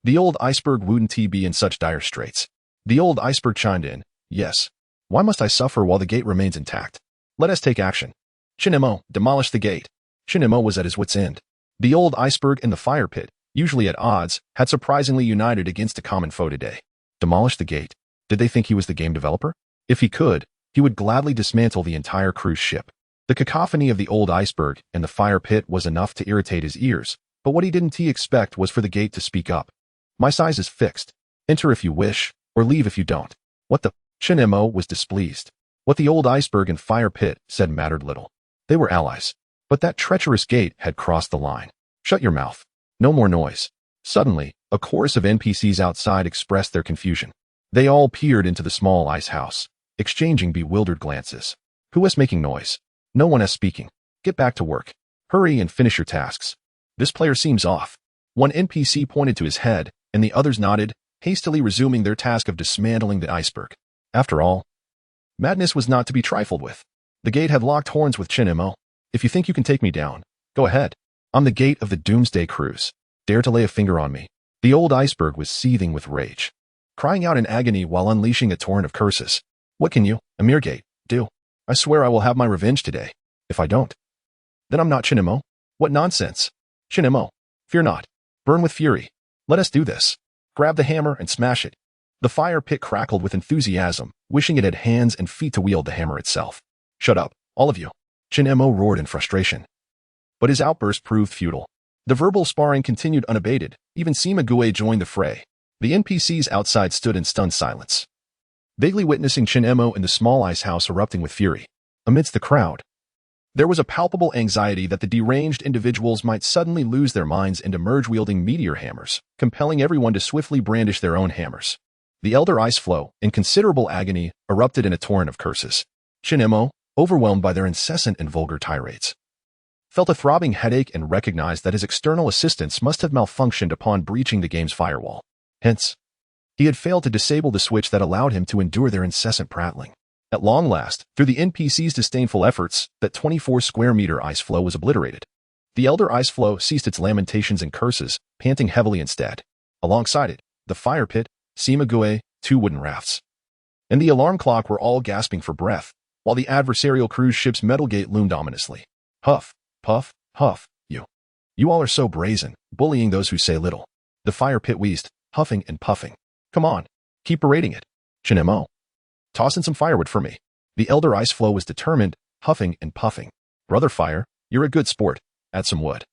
the old Iceberg wouldn't be in such dire straits. The old Iceberg chimed in, "Yes. Why must I suffer while the gate remains intact? Let us take action." Chun Mo, demolish the gate. Chun Mo was at his wit's end. The old Iceberg and the fire pit, usually at odds, had surprisingly united against a common foe today. Demolish the gate. Did they think he was the game developer? If he could, he would gladly dismantle the entire cruise ship. The cacophony of the old Iceberg and the fire pit was enough to irritate his ears, but what he didn't expect was for the gate to speak up. "My size is fixed. Enter if you wish, or leave if you don't." What the? Chun Mo was displeased. What the old Iceberg and fire pit said mattered little. They were allies. But that treacherous gate had crossed the line. "Shut your mouth. No more noise." Suddenly, a chorus of NPCs outside expressed their confusion. They all peered into the small ice house, exchanging bewildered glances. "Who is making noise?" "No one is speaking. Get back to work. Hurry and finish your tasks. This player seems off." One NPC pointed to his head, and the others nodded, hastily resuming their task of dismantling the iceberg. After all, madness was not to be trifled with. The gate had locked horns with Chin-mo. If you think you can take me down, go ahead. I'm the gate of the Doomsday Cruise. Dare to lay a finger on me. The old iceberg was seething with rage, crying out in agony while unleashing a torrent of curses. What can you, a mere gate, do? I swear I will have my revenge today. If I don't, then I'm not Chin-mo. What nonsense. Chin-mo, fear not. Burn with fury. Let us do this. Grab the hammer and smash it. The fire pit crackled with enthusiasm, wishing it had hands and feet to wield the hammer itself. Shut up, all of you. Chin-mo roared in frustration. But his outburst proved futile. The verbal sparring continued unabated. Even Sima-gue joined the fray. The NPCs outside stood in stunned silence, vaguely witnessing Chin-mo in the small ice house erupting with fury. Amidst the crowd, there was a palpable anxiety that the deranged individuals might suddenly lose their minds and emerge wielding meteor hammers, compelling everyone to swiftly brandish their own hammers. The elder ice floe, in considerable agony, erupted in a torrent of curses. Chin-mo, overwhelmed by their incessant and vulgar tirades, felt a throbbing headache and recognized that his external assistants must have malfunctioned upon breaching the game's firewall. Hence, he had failed to disable the switch that allowed him to endure their incessant prattling. At long last, through the NPC's disdainful efforts, that 24-square-meter ice floe was obliterated. The elder ice floe ceased its lamentations and curses, panting heavily instead. Alongside it, the fire pit, Sima-gue, 2 wooden rafts, and the alarm clock were all gasping for breath, while the adversarial cruise ship's metal gate loomed ominously. Huff, puff, huff, you all are so brazen, bullying those who say little. The fire pit wheezed, huffing and puffing. Come on, keep berating it. Chin-mo, toss in some firewood for me. The elder ice floe was determined, huffing and puffing. Brother Fire, you're a good sport. Add some wood.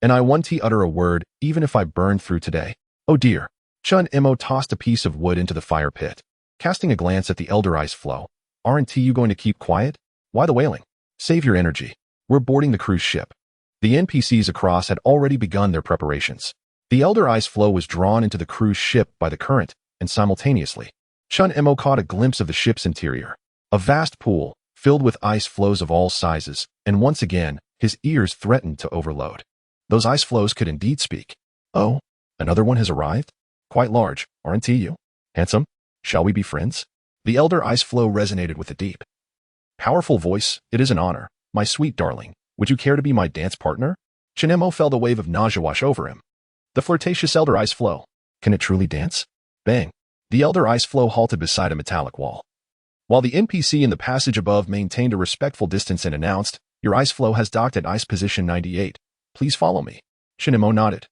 And I won't utter a word, even if I burn through today. Oh dear. Chin-mo tossed a piece of wood into the fire pit, casting a glance at the elder ice floe. Aren't you going to keep quiet? Why the wailing? Save your energy. We're boarding the cruise ship. The NPCs across had already begun their preparations. The elder ice floe was drawn into the cruise ship by the current, and simultaneously, Chin-mo caught a glimpse of the ship's interior. A vast pool, filled with ice floes of all sizes, and once again, his ears threatened to overload. Those ice floes could indeed speak. Oh, another one has arrived? Quite large, aren't you? Handsome? Shall we be friends? The elder ice floe resonated with a deep, powerful voice. It is an honor, my sweet darling. Would you care to be my dance partner? Chin-mo felt a wave of nausea wash over him. The flirtatious elder ice floe. Can it truly dance? Bang. The elder ice floe halted beside a metallic wall, while the NPC in the passage above maintained a respectful distance and announced, Your ice floe has docked at ice position 98. Please follow me. Chin-mo nodded,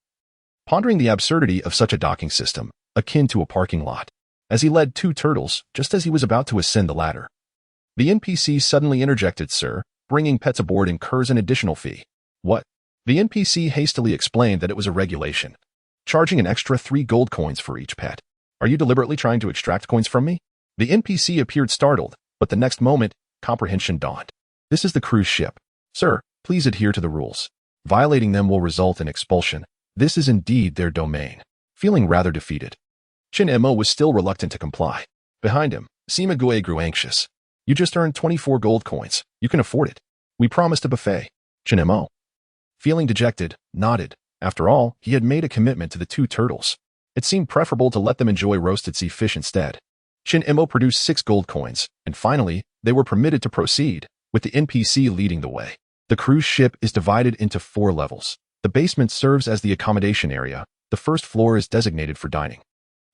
pondering the absurdity of such a docking system, akin to a parking lot, as he led 2 turtles just as he was about to ascend the ladder. The NPC suddenly interjected, Sir, bringing pets aboard incurs an additional fee. What? The NPC hastily explained that it was a regulation, charging an extra 3 gold coins for each pet. Are you deliberately trying to extract coins from me? The NPC appeared startled, but the next moment, comprehension dawned. This is the cruise ship. Sir, please adhere to the rules. Violating them will result in expulsion. This is indeed their domain. Feeling rather defeated, Chin-mo was still reluctant to comply. Behind him, Sima-gue grew anxious. You just earned 24 gold coins. You can afford it. We promised a buffet. Chin-mo, feeling dejected, nodded. After all, he had made a commitment to the 2 turtles. It seemed preferable to let them enjoy roasted sea fish instead. Chin-mo produced 6 gold coins, and finally, they were permitted to proceed, with the NPC leading the way. The cruise ship is divided into 4 levels. The basement serves as the accommodation area. The first floor is designated for dining,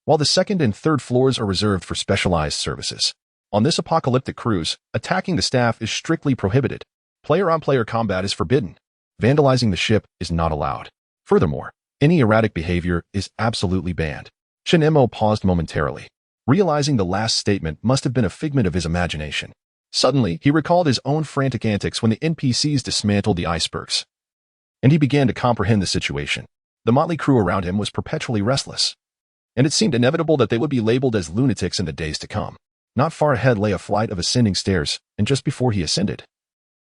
while the second and third floors are reserved for specialized services. On this apocalyptic cruise, attacking the staff is strictly prohibited. Player-on-player combat is forbidden. Vandalizing the ship is not allowed. Furthermore, any erratic behavior is absolutely banned. Chin-mo paused momentarily, realizing the last statement must have been a figment of his imagination. Suddenly, he recalled his own frantic antics when the NPCs dismantled the icebergs, and he began to comprehend the situation. The motley crew around him was perpetually restless, and it seemed inevitable that they would be labeled as lunatics in the days to come. Not far ahead lay a flight of ascending stairs, and just before he ascended,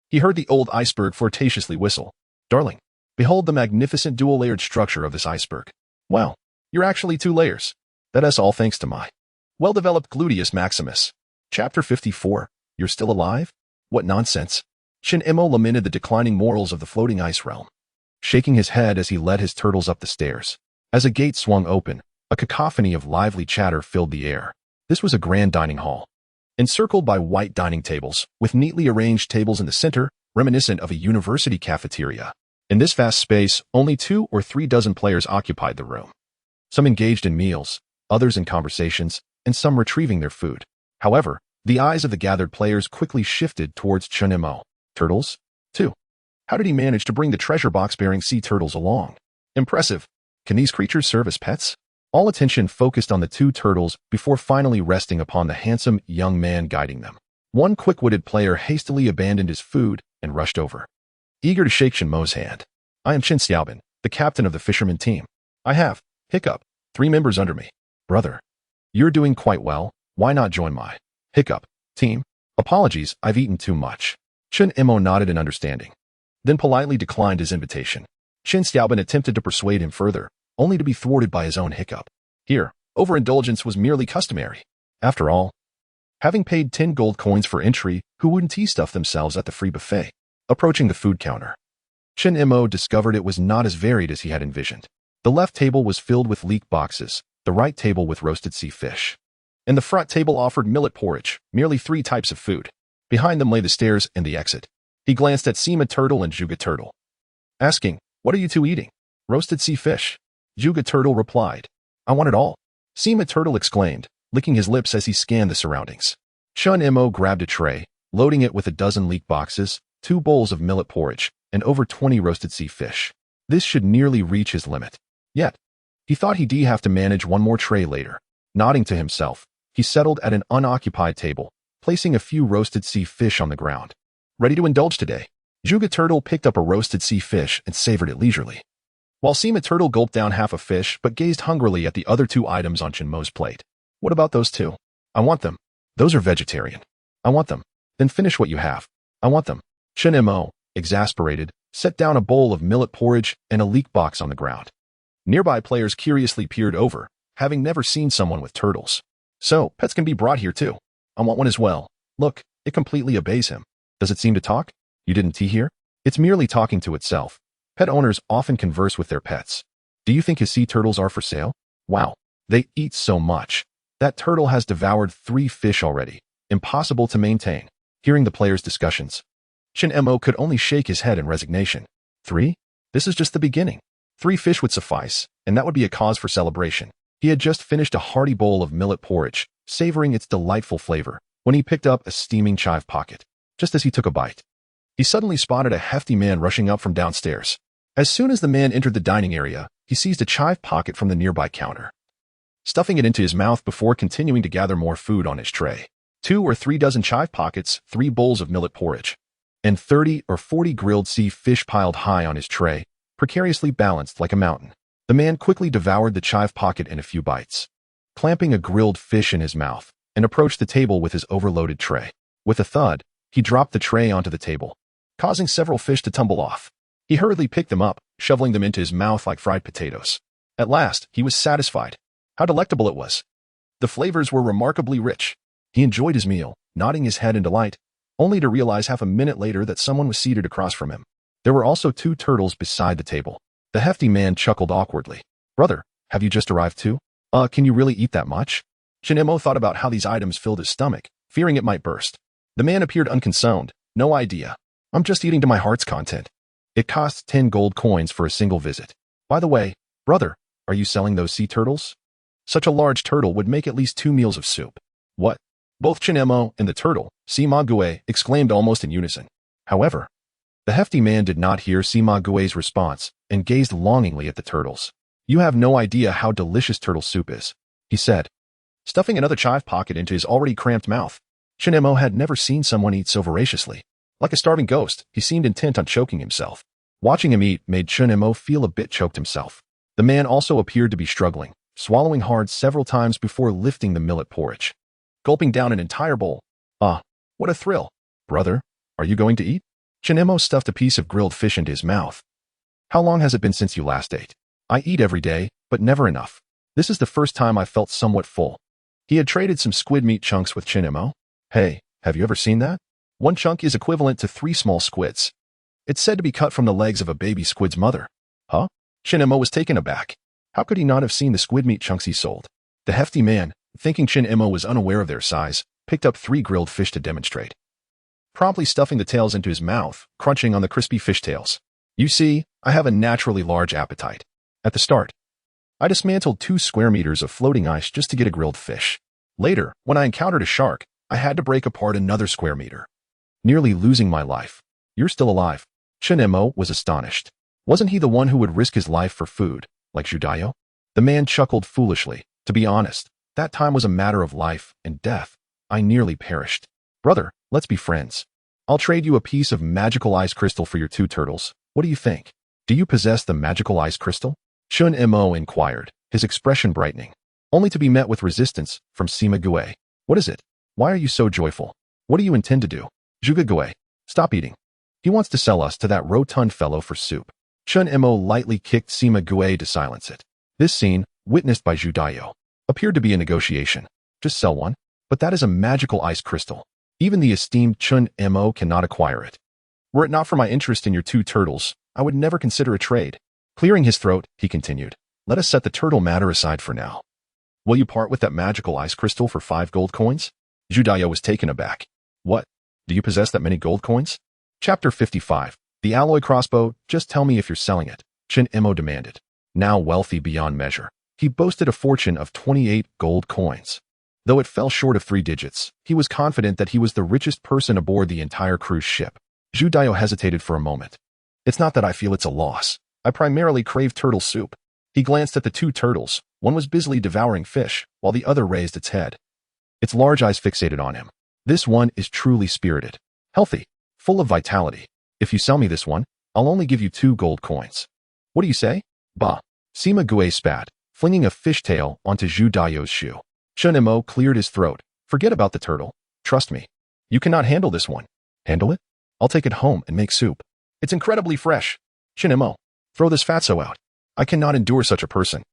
he heard the old iceberg flirtatiously whistle. Darling, behold the magnificent dual-layered structure of this iceberg. Wow, you're actually 2 layers. That is all thanks to my well-developed gluteus maximus. Chapter 54. You're still alive? What nonsense. Chin-mo lamented the declining morals of the floating ice realm, shaking his head as he led his turtles up the stairs. As a gate swung open, A cacophony of lively chatter filled the air. This was a grand dining hall, encircled by white dining tables, with neatly arranged tables in the center, reminiscent of a university cafeteria. In this vast space, only 2 or 3 dozen players occupied the room. Some engaged in meals, others in conversations, and some retrieving their food. However, the eyes of the gathered players quickly shifted towards Chunimo. Turtles? Too. How did he manage to bring the treasure box-bearing sea turtles along? Impressive. Can these creatures serve as pets? All attention focused on the 2 turtles before finally resting upon the handsome young man guiding them. One quick-witted player hastily abandoned his food and rushed over, eager to shake Shinmo's hand. I am Chin Xiaobin, the captain of the fisherman team. I have, hiccup, 3 members under me. Brother, you're doing quite well. Why not join my hiccup team? Apologies, I've eaten too much. Chen Imo nodded in understanding, then politely declined his invitation. Chin Xiaobin attempted to persuade him further, only to be thwarted by his own hiccup. Here, overindulgence was merely customary. After all, having paid 10 gold coins for entry, who wouldn't tea-stuff themselves at the free buffet? Approaching the food counter, Chen Imo discovered it was not as varied as he had envisioned. The left table was filled with leek boxes, the right table with roasted sea fish, and the front table offered millet porridge, merely 3 types of food. Behind them lay the stairs and the exit. He glanced at Sima Turtle and Juga Turtle, asking, "What are you 2 eating?" "Roasted sea fish." Juga Turtle replied. "I want it all." Sima Turtle exclaimed, licking his lips as he scanned the surroundings. Chun Imo grabbed a tray, loading it with a dozen leek boxes, 2 bowls of millet porridge, and over 20 roasted sea fish. This should nearly reach his limit. Yet, he thought he'd have to manage 1 more tray later. Nodding to himself, he settled at an unoccupied table, placing a few roasted sea fish on the ground. Ready to indulge today? Juga Turtle picked up a roasted sea fish and savored it leisurely, while Sima Turtle gulped down half a fish but gazed hungrily at the other 2 items on Chinmo's plate. What about those 2? I want them. Those are vegetarian. I want them. Then finish what you have. I want them. Chinmo, exasperated, set down a bowl of millet porridge and a leek box on the ground. Nearby players curiously peered over, having never seen someone with turtles. So, pets can be brought here too. I want one as well. Look, it completely obeys him. Does it seem to talk? You didn't tea here? It's merely talking to itself. Pet owners often converse with their pets. Do you think his sea turtles are for sale? Wow, they eat so much. That turtle has devoured 3 fish already. Impossible to maintain. Hearing the players' discussions, Shin Mo could only shake his head in resignation. 3? This is just the beginning. 3 fish would suffice, and that would be a cause for celebration. He had just finished a hearty bowl of millet porridge, savoring its delightful flavor, when he picked up a steaming chive pocket. Just as he took a bite, he suddenly spotted a hefty man rushing up from downstairs. As soon as the man entered the dining area, he seized a chive pocket from the nearby counter, stuffing it into his mouth before continuing to gather more food on his tray. 2 or 3 dozen chive pockets, 3 bowls of millet porridge, and 30 or 40 grilled sea fish piled high on his tray, precariously balanced like a mountain. The man quickly devoured the chive pocket in a few bites, clamping a grilled fish in his mouth, and approached the table with his overloaded tray. With a thud, he dropped the tray onto the table, causing several fish to tumble off. He hurriedly picked them up, shoveling them into his mouth like fried potatoes. At last, he was satisfied. How delectable it was. The flavors were remarkably rich. He enjoyed his meal, nodding his head in delight, only to realize half a minute later that someone was seated across from him. There were also 2 turtles beside the table. The hefty man chuckled awkwardly. "Brother, have you just arrived too? Can you really eat that much?" Shinemo thought about how these items filled his stomach, fearing it might burst. The man appeared unconcerned. "No idea. I'm just eating to my heart's content. It costs 10 gold coins for a single visit. By the way, brother, are you selling those sea turtles? Such a large turtle would make at least 2 meals of soup." "What?" Both Chinemo and the turtle, Sima Gue, exclaimed almost in unison. However, the hefty man did not hear Sima Gue's response and gazed longingly at the turtles. "You have no idea how delicious turtle soup is," he said, stuffing another chive pocket into his already cramped mouth. Chinemo had never seen someone eat so voraciously. Like a starving ghost, he seemed intent on choking himself. Watching him eat made Chinemo feel a bit choked himself. The man also appeared to be struggling, swallowing hard several times before lifting the millet porridge, gulping down an entire bowl. "Ah, what a thrill. Brother, are you going to eat?" Chinemo stuffed a piece of grilled fish into his mouth. "How long has it been since you last ate?" "I eat every day, but never enough. This is the first time I felt somewhat full." He had traded some squid meat chunks with Chinemo. "Hey, have you ever seen that? 1 chunk is equivalent to 3 small squids. It's said to be cut from the legs of a baby squid's mother." "Huh?" Chinemo was taken aback. How could he not have seen the squid meat chunks he sold? The hefty man, thinking Chin Imo was unaware of their size, picked up 3 grilled fish to demonstrate, promptly stuffing the tails into his mouth, crunching on the crispy fish tails. You see, I have a naturally large appetite. At the start, I dismantled 2 square meters of floating ice just to get a grilled fish. Later, when I encountered a shark, I had to break apart another square meter, nearly losing my life. You're still alive. Chin Imo was astonished. Wasn't he the one who would risk his life for food, like Judayo? The man chuckled foolishly. To be honest, that time was a matter of life and death. I nearly perished. Brother, let's be friends. I'll trade you a piece of magical ice crystal for your 2 turtles. What do you think? Do you possess the magical ice crystal? Chin Imo inquired, his expression brightening, only to be met with resistance from Sima Gue. What is it? Why are you so joyful? What do you intend to do? Juga Gue, stop eating. He wants to sell us to that rotund fellow for soup. Chin Imo lightly kicked Sima Gue to silence it. This scene, witnessed by Judayo, appeared to be a negotiation. Just sell one? But that is a magical ice crystal. Even the esteemed Chin Imo cannot acquire it. Were it not for my interest in your 2 turtles, I would never consider a trade. Clearing his throat, he continued, let us set the turtle matter aside for now. Will you part with that magical ice crystal for 5 gold coins? Judayo was taken aback. What? Do you possess that many gold coins? Chapter 55. The alloy crossbow, just tell me if you're selling it, Chin Imo demanded. Now wealthy beyond measure, he boasted a fortune of 28 gold coins. Though it fell short of 3 digits, he was confident that he was the richest person aboard the entire cruise ship. Judayo hesitated for a moment. It's not that I feel it's a loss. I primarily crave turtle soup. He glanced at the 2 turtles. One was busily devouring fish, while the other raised its head. Its large eyes fixated on him. This one is truly spirited, healthy, full of vitality. If you sell me this one, I'll only give you 2 gold coins. What do you say? Bah. Sima Gue spat, flinging a fishtail onto Judayo's shoe. Chin Imo cleared his throat. Forget about the turtle. Trust me. You cannot handle this one. Handle it? I'll take it home and make soup. It's incredibly fresh. Chin Imo, throw this fatso out. I cannot endure such a person.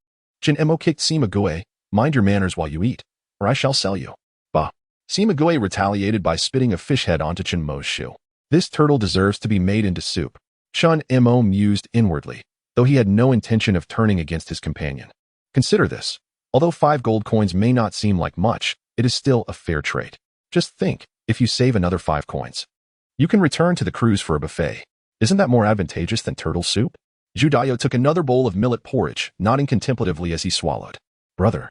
Chin Imo kicked Sima Gue. Mind your manners while you eat, or I shall sell you. Bah. Sima Gue retaliated by spitting a fish head onto Chin Mo's shoe. This turtle deserves to be made into soup. Chin Imo mused inwardly, though he had no intention of turning against his companion. Consider this. Although 5 gold coins may not seem like much, it is still a fair trade. Just think, if you save another 5 coins, you can return to the cruise for a buffet. Isn't that more advantageous than turtle soup? Judayo took another bowl of millet porridge, nodding contemplatively as he swallowed. Brother,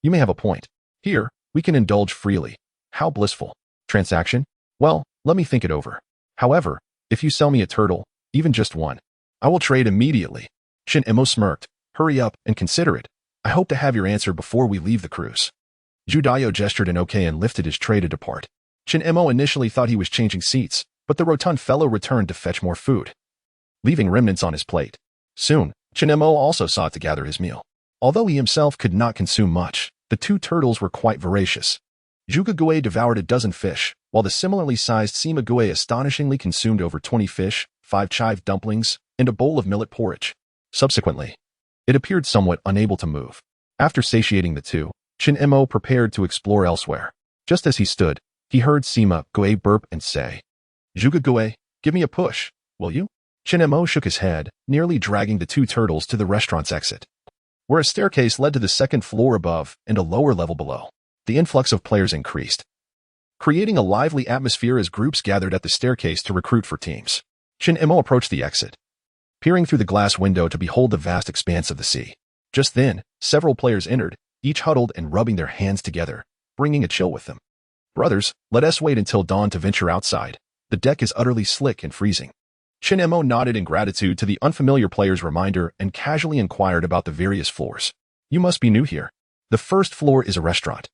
you may have a point. Here, we can indulge freely. How blissful. Transaction? Well, let me think it over. However, if you sell me a turtle, even just one, I will trade immediately. Chin Imo smirked. Hurry up and consider it. I hope to have your answer before we leave the cruise. Judayo gestured an okay and lifted his tray to depart. Chin Imo initially thought he was changing seats, but the rotund fellow returned to fetch more food, leaving remnants on his plate. Soon, Chin Imo also sought to gather his meal. Although he himself could not consume much, the 2 turtles were quite voracious. Juga Gue devoured a dozen fish, while the similarly sized Sima Gue astonishingly consumed over 20 fish, 5 chive dumplings, and a bowl of millet porridge. Subsequently, it appeared somewhat unable to move. After satiating the 2, Chin Imo prepared to explore elsewhere. Just as he stood, he heard Sima Gue burp and say, Juga Gue, give me a push, will you? Chin Imo shook his head, nearly dragging the 2 turtles to the restaurant's exit, where a staircase led to the 2nd floor above and a lower level below. The influx of players increased, creating a lively atmosphere as groups gathered at the staircase to recruit for teams. Chin Imo approached the exit, peering through the glass window to behold the vast expanse of the sea. Just then, several players entered, each huddled and rubbing their hands together, bringing a chill with them. Brothers, let us wait until dawn to venture outside. The deck is utterly slick and freezing. Chin Imo nodded in gratitude to the unfamiliar player's reminder and casually inquired about the various floors. You must be new here. The 1st floor is a restaurant,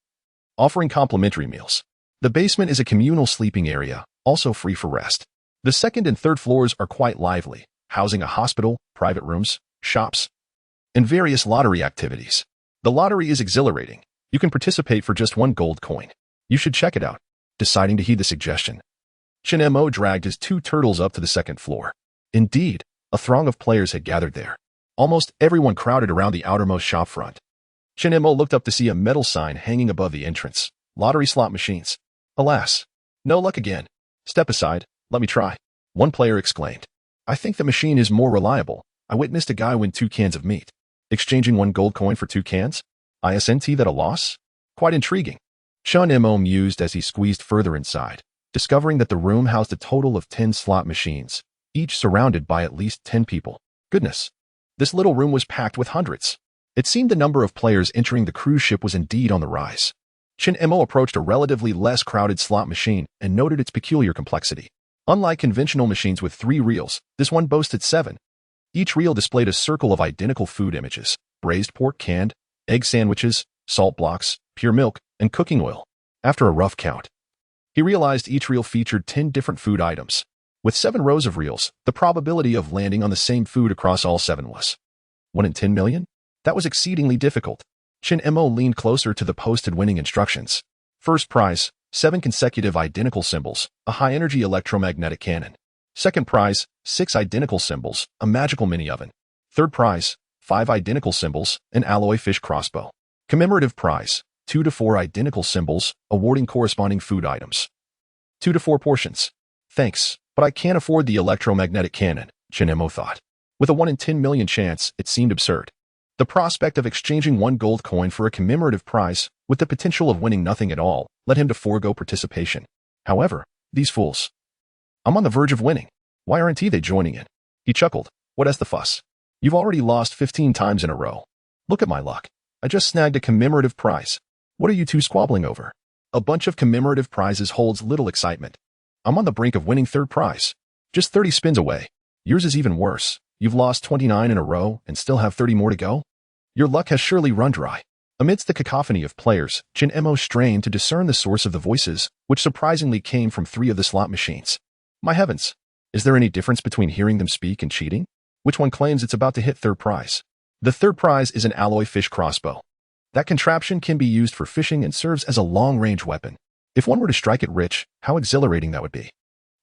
offering complimentary meals. The basement is a communal sleeping area, also free for rest. The 2nd and 3rd floors are quite lively, housing a hospital, private rooms, shops, and various lottery activities. The lottery is exhilarating. You can participate for just 1 gold coin. You should check it out. Deciding to heed the suggestion, Chin Imo dragged his 2 turtles up to the 2nd floor. Indeed, a throng of players had gathered there. Almost everyone crowded around the outermost shop front. Chin Imo looked up to see a metal sign hanging above the entrance. Lottery slot machines. Alas, no luck again. Step aside, let me try. One player exclaimed. I think the machine is more reliable. I witnessed a guy win 2 cans of meat. Exchanging 1 gold coin for 2 cans? Isn't that a loss? Quite intriguing. Chun Mo mused as he squeezed further inside, discovering that the room housed a total of 10 slot machines, each surrounded by at least 10 people. Goodness. This little room was packed with hundreds. It seemed the number of players entering the cruise ship was indeed on the rise. Chun Mo approached a relatively less crowded slot machine and noted its peculiar complexity. Unlike conventional machines with 3 reels, this one boasted 7. Each reel displayed a circle of identical food images: braised pork, canned, egg sandwiches, salt blocks, pure milk, and cooking oil. After a rough count, he realized each reel featured 10 different food items. With 7 rows of reels, the probability of landing on the same food across all 7 was 1 in 10 million? That was exceedingly difficult. Chun Mo leaned closer to the posted winning instructions. First prize, 7 consecutive identical symbols, a high-energy electromagnetic cannon. Second prize, 6 identical symbols, a magical mini-oven. Third prize, 5 identical symbols, an alloy fish crossbow. Commemorative prize, 2 to 4 identical symbols, awarding corresponding food items. 2 to 4 portions. Thanks, but I can't afford the electromagnetic cannon, Chun Mo thought. With a 1 in 10 million chance, it seemed absurd. The prospect of exchanging 1 gold coin for a commemorative prize, with the potential of winning nothing at all, led him to forego participation. However, these fools. I'm on the verge of winning. Why aren't they joining in? He chuckled. What's the fuss? You've already lost 15 times in a row. Look at my luck. I just snagged a commemorative prize. What are you two squabbling over? A bunch of commemorative prizes holds little excitement. I'm on the brink of winning third prize. Just 30 spins away. Yours is even worse. You've lost 29 in a row and still have 30 more to go? Your luck has surely run dry. Amidst the cacophony of players, Chun Mo strained to discern the source of the voices, which surprisingly came from 3 of the slot machines. My heavens! Is there any difference between hearing them speak and cheating? Which one claims it's about to hit third prize? The third prize is an alloy fish crossbow. That contraption can be used for fishing and serves as a long-range weapon. If one were to strike it rich, how exhilarating that would be.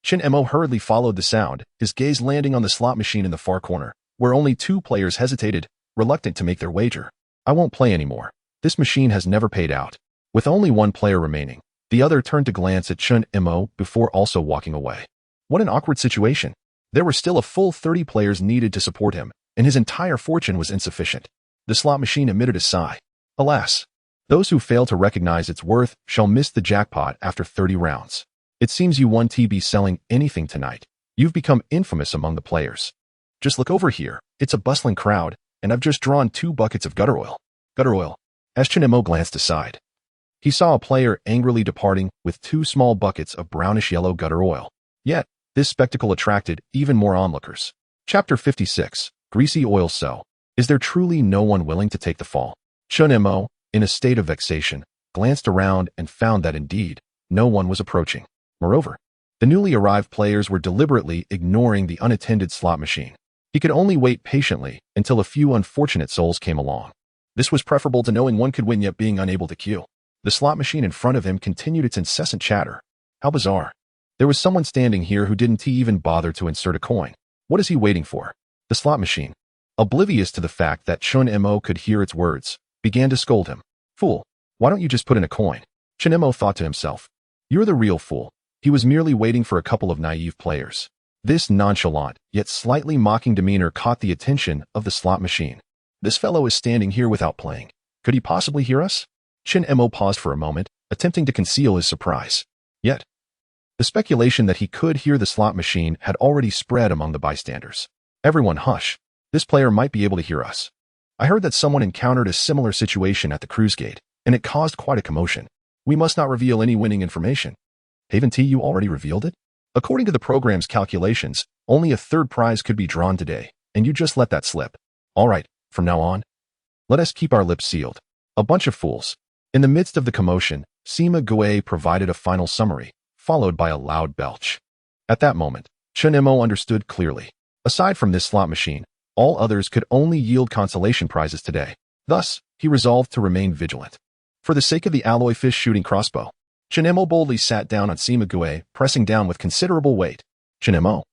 Chun Mo hurriedly followed the sound, his gaze landing on the slot machine in the far corner, where only 2 players hesitated, reluctant to make their wager. I won't play anymore. This machine has never paid out. With only 1 player remaining, the other turned to glance at Chun Mo before also walking away. What an awkward situation. There were still a full 30 players needed to support him, and his entire fortune was insufficient. The slot machine emitted a sigh. Alas, those who fail to recognize its worth shall miss the jackpot after 30 rounds. It seems you won't be selling anything tonight. You've become infamous among the players. Just look over here. It's a bustling crowd, and I've just drawn 2 buckets of gutter oil. Gutter oil. As Chun Mo glanced aside, he saw a player angrily departing with 2 small buckets of brownish-yellow gutter oil. Yet, this spectacle attracted even more onlookers. Chapter 56. Greasy Oil. So, is there truly no one willing to take the fall? Chun Mo, in a state of vexation, glanced around and found that indeed, no one was approaching. Moreover, the newly arrived players were deliberately ignoring the unattended slot machine. He could only wait patiently until a few unfortunate souls came along. This was preferable to knowing one could win yet being unable to queue. The slot machine in front of him continued its incessant chatter. How bizarre. There was someone standing here who didn't even bother to insert a coin. What is he waiting for? The slot machine, oblivious to the fact that Chun Mo could hear its words, began to scold him. Fool, why don't you just put in a coin? Chun Mo thought to himself. You're the real fool. He was merely waiting for a couple of naive players. This nonchalant, yet slightly mocking demeanor caught the attention of the slot machine. This fellow is standing here without playing. Could he possibly hear us? Chun Mo paused for a moment, attempting to conceal his surprise. Yet, the speculation that he could hear the slot machine had already spread among the bystanders. Everyone hush. This player might be able to hear us. I heard that someone encountered a similar situation at the cruise gate, and it caused quite a commotion. We must not reveal any winning information. Haven't you already revealed it? According to the program's calculations, only a third prize could be drawn today, and you just let that slip. All right, from now on, let us keep our lips sealed. A bunch of fools. In the midst of the commotion, Sima Gue provided a final summary, followed by a loud belch. At that moment, Chun Mo understood clearly. Aside from this slot machine, all others could only yield consolation prizes today. Thus, he resolved to remain vigilant. For the sake of the alloy fish shooting crossbow, Chun Mo boldly sat down on Sima Gue, pressing down with considerable weight. Chun Mo,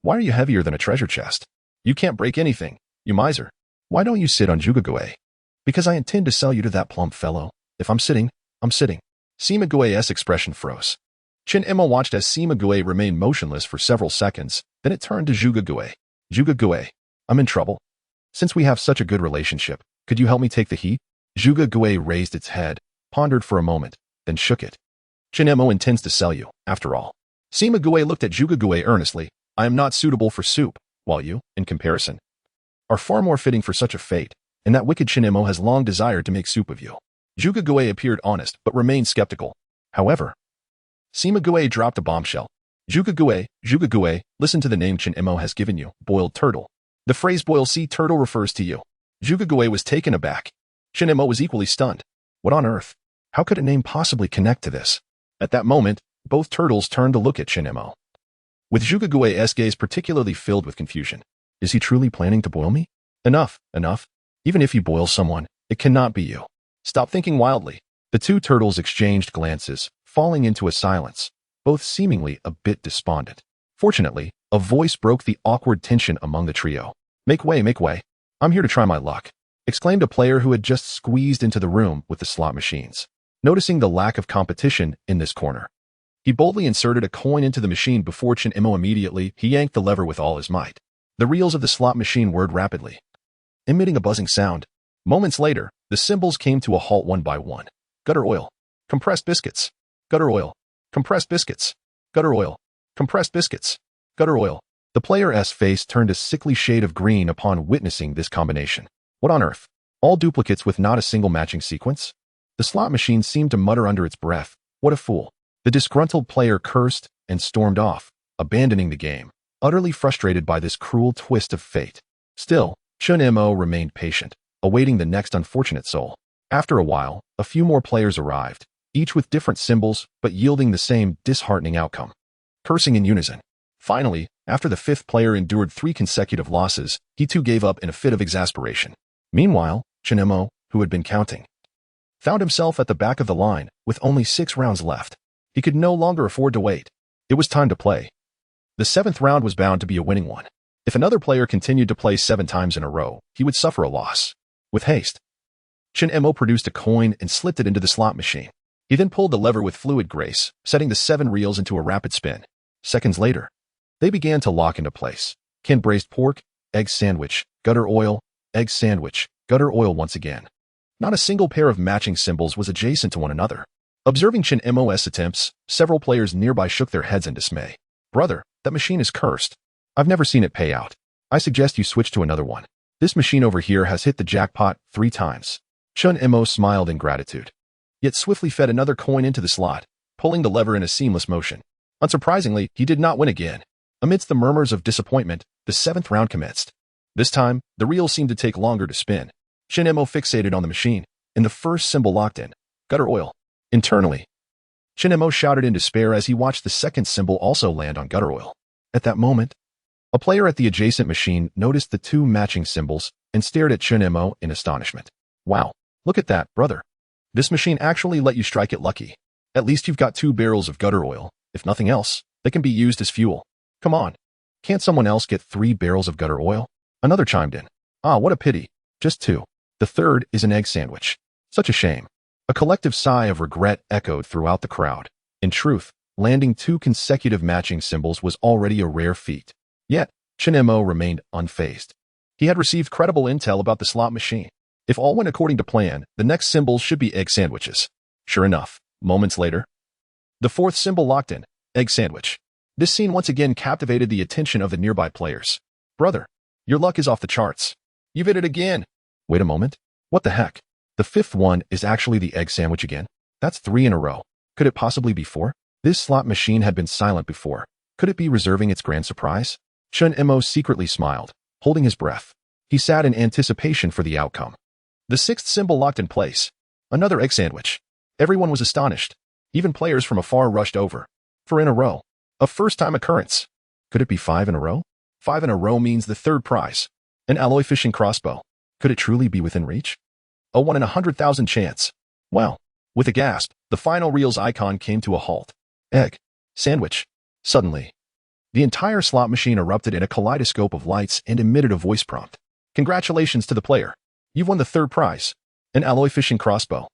why are you heavier than a treasure chest? You can't break anything, you miser. Why don't you sit on Juga Gue? Because I intend to sell you to that plump fellow. If I'm sitting, I'm sitting. Sima Gue's expression froze. Chun Mo watched as Sima Gue remained motionless for several seconds, then it turned to Juga Gue. Juga Gue, I'm in trouble. Since we have such a good relationship, could you help me take the heat? Zhuge Gui raised its head, pondered for a moment, then shook it. Chinemo intends to sell you, after all. Sima Gui looked at Zhuge Gui earnestly. I am not suitable for soup, while you, in comparison, are far more fitting for such a fate, and that wicked Chinemo has long desired to make soup of you. Zhuge Gui appeared honest, but remained skeptical. However, Sima Gui dropped a bombshell. Zhuge Gui, listen to the name Chinemo has given you, boiled turtle. The phrase boiled sea turtle refers to you. Zhuge Gui was taken aback. Chinemo was equally stunned. What on earth? How could a name possibly connect to this? At that moment, both turtles turned to look at Chinemo, with Zhuge Gui's gaze particularly filled with confusion. Is he truly planning to boil me? Enough. Even if you boil someone, it cannot be you. Stop thinking wildly. The two turtles exchanged glances, falling into a silence, both seemingly a bit despondent. Fortunately, a voice broke the awkward tension among the trio. Make way. I'm here to try my luck, exclaimed a player who had just squeezed into the room with the slot machines. Noticing the lack of competition in this corner, he boldly inserted a coin into the machine before Chinemo immediately. He yanked the lever with all his might. The reels of the slot machine whirred rapidly, emitting a buzzing sound. Moments later, the symbols came to a halt one by one. Gutter oil, compressed biscuits, gutter oil, compressed biscuits, gutter oil, compressed biscuits, gutter oil. The player's face turned a sickly shade of green upon witnessing this combination. What on earth? All duplicates with not a single matching sequence? The slot machine seemed to mutter under its breath. What a fool. The disgruntled player cursed and stormed off, abandoning the game, utterly frustrated by this cruel twist of fate. Still, Chinemo remained patient, awaiting the next unfortunate soul. After a while, a few more players arrived, each with different symbols but yielding the same disheartening outcome. Cursing in unison. Finally, after the fifth player endured 3 consecutive losses, he too gave up in a fit of exasperation. Meanwhile, Chinemo, who had been counting, found himself at the back of the line with only 6 rounds left. He could no longer afford to wait. It was time to play. The 7th round was bound to be a winning one. If another player continued to play 7 times in a row, he would suffer a loss. With haste, Chinemo produced a coin and slipped it into the slot machine. He then pulled the lever with fluid grace, setting the 7 reels into a rapid spin. Seconds later, they began to lock into place. Canned braised pork, egg sandwich, gutter oil, egg sandwich, gutter oil once again. Not a single pair of matching symbols was adjacent to one another. Observing Chinemo's attempts, several players nearby shook their heads in dismay. Brother, that machine is cursed. I've never seen it pay out. I suggest you switch to another one. This machine over here has hit the jackpot 3 times. Chinemo smiled in gratitude, yet swiftly fed another coin into the slot, pulling the lever in a seamless motion. Unsurprisingly, he did not win again. Amidst the murmurs of disappointment, the 7th round commenced. This time, the reel seemed to take longer to spin. Chinemo fixated on the machine, and the first symbol locked in. Gutter oil. Internally, Chinemo shouted in despair as he watched the second symbol also land on gutter oil. At that moment, a player at the adjacent machine noticed the 2 matching symbols and stared at Chinemo in astonishment. Wow, look at that, brother. This machine actually let you strike it lucky. At least you've got 2 barrels of gutter oil. If nothing else, they can be used as fuel. Come on. Can't someone else get 3 barrels of gutter oil? Another chimed in. Ah, what a pity. Just 2. The third is an egg sandwich. Such a shame. A collective sigh of regret echoed throughout the crowd. In truth, landing 2 consecutive matching symbols was already a rare feat. Yet, Chinemo remained unfazed. He had received credible intel about the slot machine. If all went according to plan, the next symbol should be egg sandwiches. Sure enough, moments later, the 4th symbol locked in, egg sandwich. This scene once again captivated the attention of the nearby players. Brother, your luck is off the charts. You've hit it again. Wait a moment. What the heck? The 5th one is actually the egg sandwich again. That's 3 in a row. Could it possibly be 4? This slot machine had been silent before. Could it be reserving its grand surprise? Chinemo secretly smiled, holding his breath. He sat in anticipation for the outcome. The 6th symbol locked in place. Another egg sandwich. Everyone was astonished. Even players from afar rushed over. 4 in a row. A first-time occurrence. Could it be 5 in a row? 5 in a row means the 3rd prize. An alloy fishing crossbow. Could it truly be within reach? A 1 in 100,000 chance. Well, with a gasp, the final reel's icon came to a halt. Egg. Sandwich. Suddenly, the entire slot machine erupted in a kaleidoscope of lights and emitted a voice prompt. Congratulations to the player. You've won the 3rd prize. An alloy fishing crossbow.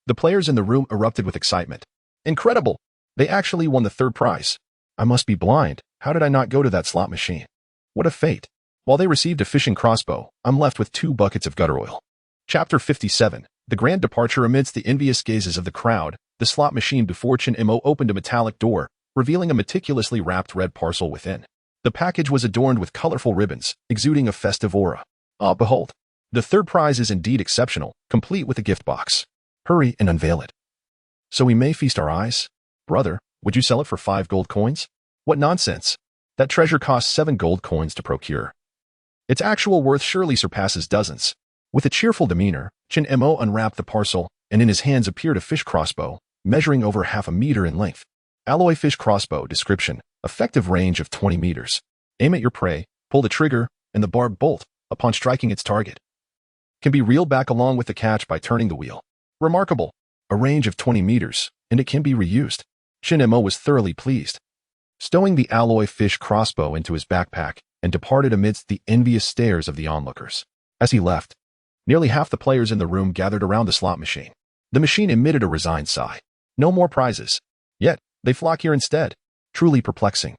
The players in the room erupted with excitement. Incredible! They actually won the 3rd prize. I must be blind. How did I not go to that slot machine? What a fate. While they received a fishing crossbow, I'm left with 2 buckets of gutter oil. Chapter 57. The grand departure. Amidst the envious gazes of the crowd, the slot machine before Chin Mo opened a metallic door, revealing a meticulously wrapped red parcel within. The package was adorned with colorful ribbons, exuding a festive aura. Ah, behold! The third prize is indeed exceptional, complete with a gift box. Hurry and unveil it, so we may feast our eyes. Brother, would you sell it for 5 gold coins? What nonsense! That treasure costs 7 gold coins to procure. Its actual worth surely surpasses dozens. With a cheerful demeanor, Chin Mo unwrapped the parcel, and in his hands appeared a fish crossbow, measuring over half a meter in length. Alloy fish crossbow. Description: effective range of 20 meters. Aim at your prey, pull the trigger, and the barbed bolt, upon striking its target, can be reeled back along with the catch by turning the wheel. Remarkable! A range of 20 meters, and it can be reused. Chin Mo was thoroughly pleased, stowing the alloy fish crossbow into his backpack, and departed amidst the envious stares of the onlookers. As he left, nearly half the players in the room gathered around the slot machine. The machine emitted a resigned sigh. No more prizes. Yet, they flock here instead. Truly perplexing.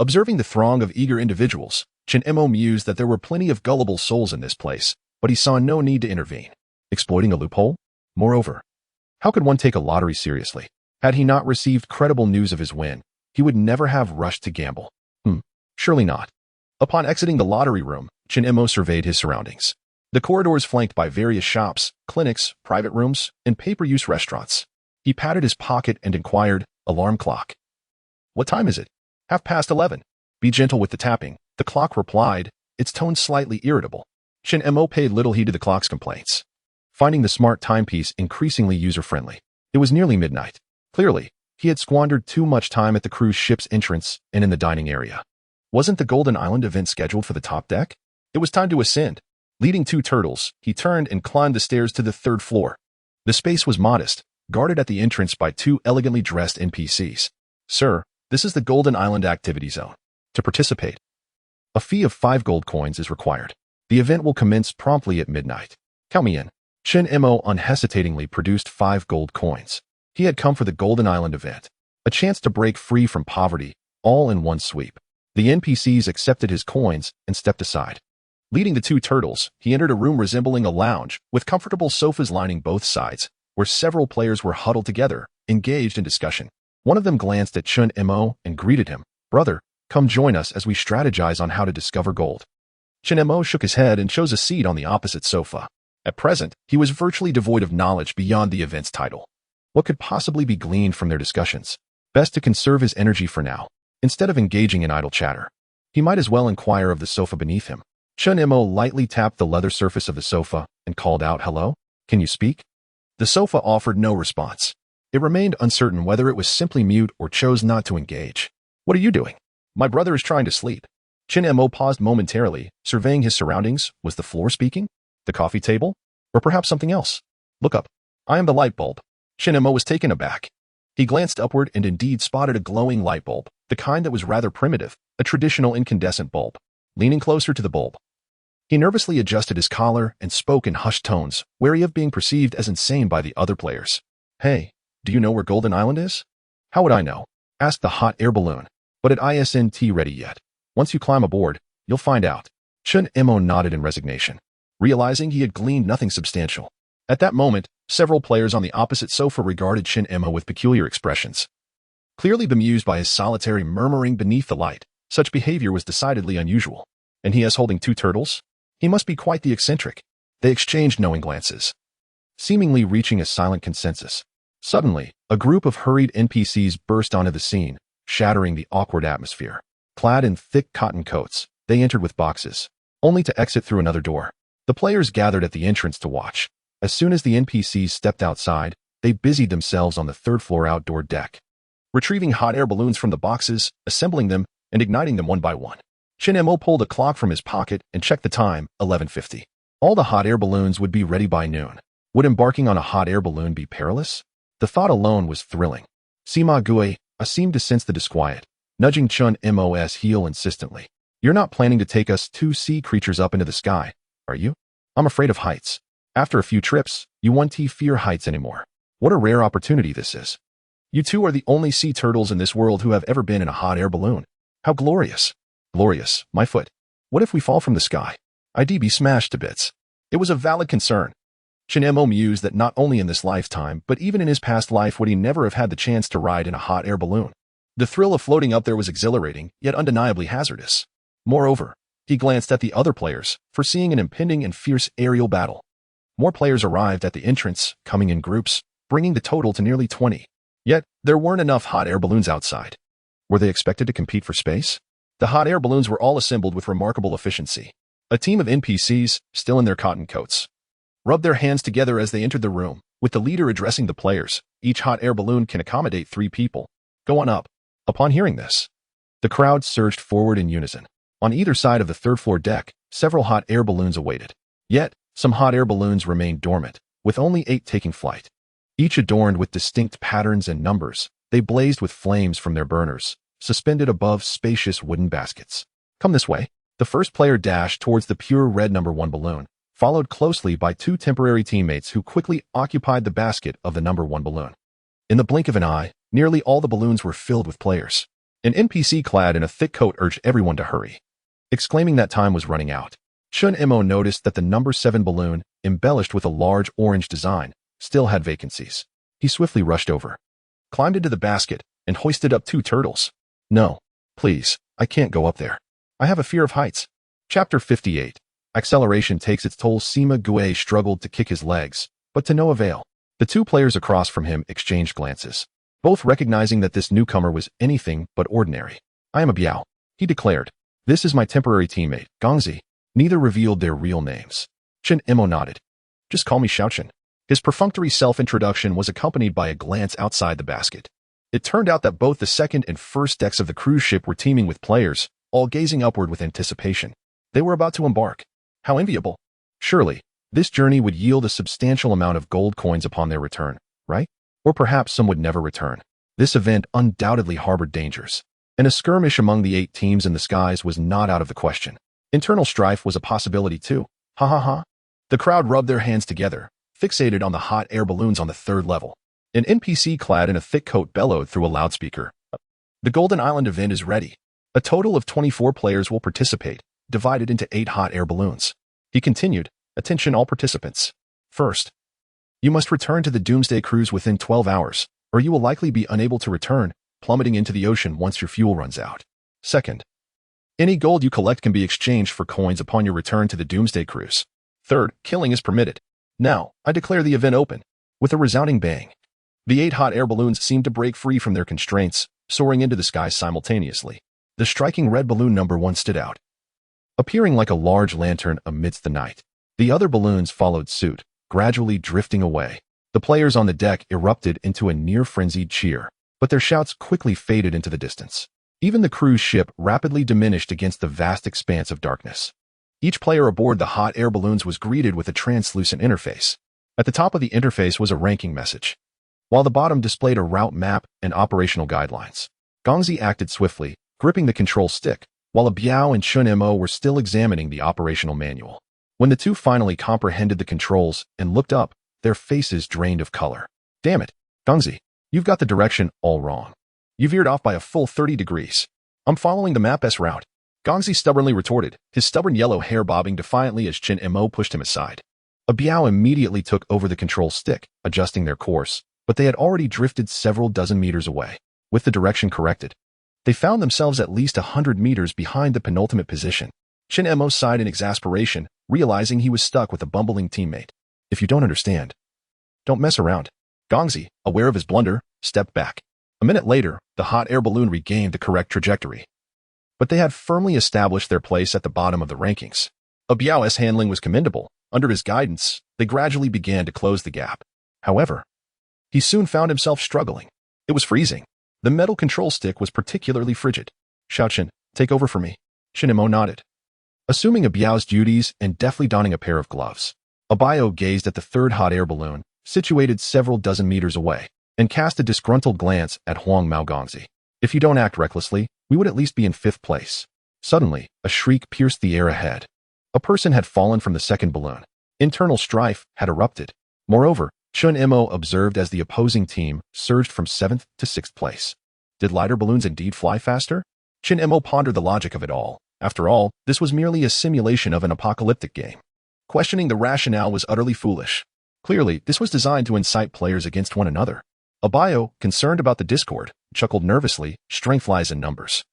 Observing the throng of eager individuals, Chin Mo mused that there were plenty of gullible souls in this place, but he saw no need to intervene. Exploiting a loophole? Moreover, how could one take a lottery seriously? Had he not received credible news of his win, he would never have rushed to gamble. Surely not. Upon exiting the lottery room, Chin Mo surveyed his surroundings. The corridors flanked by various shops, clinics, private rooms, and pay-per-use restaurants. He patted his pocket and inquired, alarm clock. What time is it? 11:30. Be gentle with the tapping, the clock replied, its tone slightly irritable. Chin Mo paid little heed to the clock's complaints, finding the smart timepiece increasingly user-friendly. It was nearly midnight. Clearly, he had squandered too much time at the cruise ship's entrance and in the dining area. Wasn't the Golden Island event scheduled for the top deck? It was time to ascend. Leading 2 turtles, he turned and climbed the stairs to the 3rd floor. The space was modest, guarded at the entrance by 2 elegantly dressed NPCs. Sir, this is the Golden Island activity zone. To participate, a fee of 5 gold coins is required. The event will commence promptly at midnight. Count me in. Chin Mo unhesitatingly produced 5 gold coins. He had come for the Golden Island event, a chance to break free from poverty, all in one sweep. The NPCs accepted his coins and stepped aside. Leading the 2 turtles, he entered a room resembling a lounge, with comfortable sofas lining both sides, where several players were huddled together, engaged in discussion. One of them glanced at Chin Mo and greeted him. Brother, come join us as we strategize on how to discover gold. Chin Mo shook his head and chose a seat on the opposite sofa. At present, he was virtually devoid of knowledge beyond the event's title. What could possibly be gleaned from their discussions? Best to conserve his energy for now. Instead of engaging in idle chatter, he might as well inquire of the sofa beneath him. Chin Mo lightly tapped the leather surface of the sofa and called out, "Hello? Can you speak?" The sofa offered no response. It remained uncertain whether it was simply mute or chose not to engage. "What are you doing?" "My brother is trying to sleep." Chin Mo paused momentarily, surveying his surroundings. Was the floor speaking? The coffee table? Or perhaps something else? "Look up. I am the light bulb." Chin Mo was taken aback. He glanced upward and indeed spotted a glowing light bulb, the kind that was rather primitive, a traditional incandescent bulb. Leaning closer to the bulb, he nervously adjusted his collar and spoke in hushed tones, wary of being perceived as insane by the other players. "Hey, do you know where Golden Island is?" "How would I know?" asked the hot air balloon. "But it isn't ready yet. Once you climb aboard, you'll find out." Chin Mo nodded in resignation, realizing he had gleaned nothing substantial. At that moment, several players on the opposite sofa regarded Chin Mo with peculiar expressions. Clearly bemused by his solitary murmuring beneath the light, such behavior was decidedly unusual. And he is holding 2 turtles? He must be quite the eccentric. They exchanged knowing glances, seemingly reaching a silent consensus. Suddenly, a group of hurried NPCs burst onto the scene, shattering the awkward atmosphere. Clad in thick cotton coats, they entered with boxes, only to exit through another door. The players gathered at the entrance to watch. As soon as the NPCs stepped outside, they busied themselves on the 3rd floor outdoor deck, retrieving hot air balloons from the boxes, assembling them, and igniting them one by one. Chin Mo pulled a clock from his pocket and checked the time, 11:50. All the hot air balloons would be ready by noon. Would embarking on a hot air balloon be perilous? The thought alone was thrilling. Sima Gui, I seemed to sense the disquiet, nudging Chin Mo's heel insistently. "You're not planning to take us 2 sea creatures up into the sky, are you?" "I'm afraid of heights. After a few trips, you won't fear heights anymore." "What a rare opportunity this is. You 2 are the only sea turtles in this world who have ever been in a hot air balloon. How glorious." "Glorious, my foot." What if we fall from the sky? I'd be smashed to bits. It was a valid concern. Shin-Mo mused that not only in this lifetime, but even in his past life would he never have had the chance to ride in a hot air balloon. The thrill of floating up there was exhilarating, yet undeniably hazardous. Moreover, he glanced at the other players, foreseeing an impending and fierce aerial battle. More players arrived at the entrance, coming in groups, bringing the total to nearly 20. Yet, there weren't enough hot air balloons outside. Were they expected to compete for space? The hot air balloons were all assembled with remarkable efficiency. A team of NPCs, still in their cotton coats, rubbed their hands together as they entered the room, with the leader addressing the players. Each hot air balloon can accommodate 3 people. Go on up. Upon hearing this, the crowd surged forward in unison. On either side of the third-floor deck, several hot air balloons awaited. Yet, some hot air balloons remained dormant, with only 8 taking flight. Each adorned with distinct patterns and numbers, they blazed with flames from their burners, suspended above spacious wooden baskets. Come this way. The first player dashed towards the pure red number 1 balloon, followed closely by 2 temporary teammates who quickly occupied the basket of the number 1 balloon. In the blink of an eye, nearly all the balloons were filled with players. An NPC clad in a thick coat urged everyone to hurry, exclaiming that time was running out. Shun-Mo noticed that the number 7 balloon, embellished with a large orange design, still had vacancies. He swiftly rushed over, climbed into the basket, and hoisted up 2 turtles. No, please, I can't go up there. I have a fear of heights. Chapter 58. Acceleration takes its toll. Sima Gue struggled to kick his legs, but to no avail. The 2 players across from him exchanged glances, both recognizing that this newcomer was anything but ordinary. I am a Biao, he declared. This is my temporary teammate, Gongzi. Neither revealed their real names. Shin-Mo nodded. Just call me Xiaochen. His perfunctory self-introduction was accompanied by a glance outside the basket. It turned out that both the second and first decks of the cruise ship were teeming with players, all gazing upward with anticipation. They were about to embark. How enviable. Surely, this journey would yield a substantial amount of gold coins upon their return, right? Or perhaps some would never return. This event undoubtedly harbored dangers, and a skirmish among the 8 teams in the skies was not out of the question. Internal strife was a possibility too. Ha ha ha. The crowd rubbed their hands together, fixated on the hot air balloons on the 3rd level. An NPC clad in a thick coat bellowed through a loudspeaker. The Golden Island event is ready. A total of 24 players will participate, divided into 8 hot air balloons. He continued, attention all participants. First, you must return to the Doomsday Cruise within 12 hours, or you will likely be unable to return, plummeting into the ocean once your fuel runs out. Second, any gold you collect can be exchanged for coins upon your return to the Doomsday Cruise. Third, killing is permitted. Now, I declare the event open. With a resounding bang, the 8 hot air balloons seemed to break free from their constraints, soaring into the sky simultaneously. The striking red balloon number 1 stood out, appearing like a large lantern amidst the night. The other balloons followed suit, gradually drifting away. The players on the deck erupted into a near-frenzied cheer, but their shouts quickly faded into the distance. Even the cruise ship rapidly diminished against the vast expanse of darkness. Each player aboard the hot air balloons was greeted with a translucent interface. At the top of the interface was a ranking message, while the bottom displayed a route map and operational guidelines. Gongzi acted swiftly, gripping the control stick, while a Biao and Shun-Mo were still examining the operational manual. When the 2 finally comprehended the controls and looked up, their faces drained of color. Damn it, Gongzi, you've got the direction all wrong. You veered off by a full 30 degrees. I'm following the map's route. Gongzi stubbornly retorted, his stubborn yellow hair bobbing defiantly as Shin-Mo pushed him aside. A Biao immediately took over the control stick, adjusting their course, but they had already drifted several dozen meters away. With the direction corrected, they found themselves at least 100 meters behind the penultimate position. Shin-Mo sighed in exasperation, realizing he was stuck with a bumbling teammate. If you don't understand, don't mess around. Gongzi, aware of his blunder, stepped back. A minute later, the hot air balloon regained the correct trajectory, but they had firmly established their place at the bottom of the rankings. A Biao's handling was commendable. Under his guidance, they gradually began to close the gap. However, he soon found himself struggling. It was freezing. The metal control stick was particularly frigid. Xiaochen, take over for me. Shin-Mo nodded, assuming a Biao's duties and deftly donning a pair of gloves. A Bio gazed at the 3rd hot air balloon, situated several dozen meters away, and cast a disgruntled glance at Huang Mao Gongzi. If you don't act recklessly, we would at least be in 5th place. Suddenly, a shriek pierced the air ahead. A person had fallen from the 2nd balloon. Internal strife had erupted. Moreover, Shun-Mo observed as the opposing team surged from 7th to 6th place. Did lighter balloons indeed fly faster? Shin-Mo pondered the logic of it all. After all, this was merely a simulation of an apocalyptic game. Questioning the rationale was utterly foolish. Clearly, this was designed to incite players against one another. Abayo, concerned about the discord, chuckled nervously, strength lies in numbers.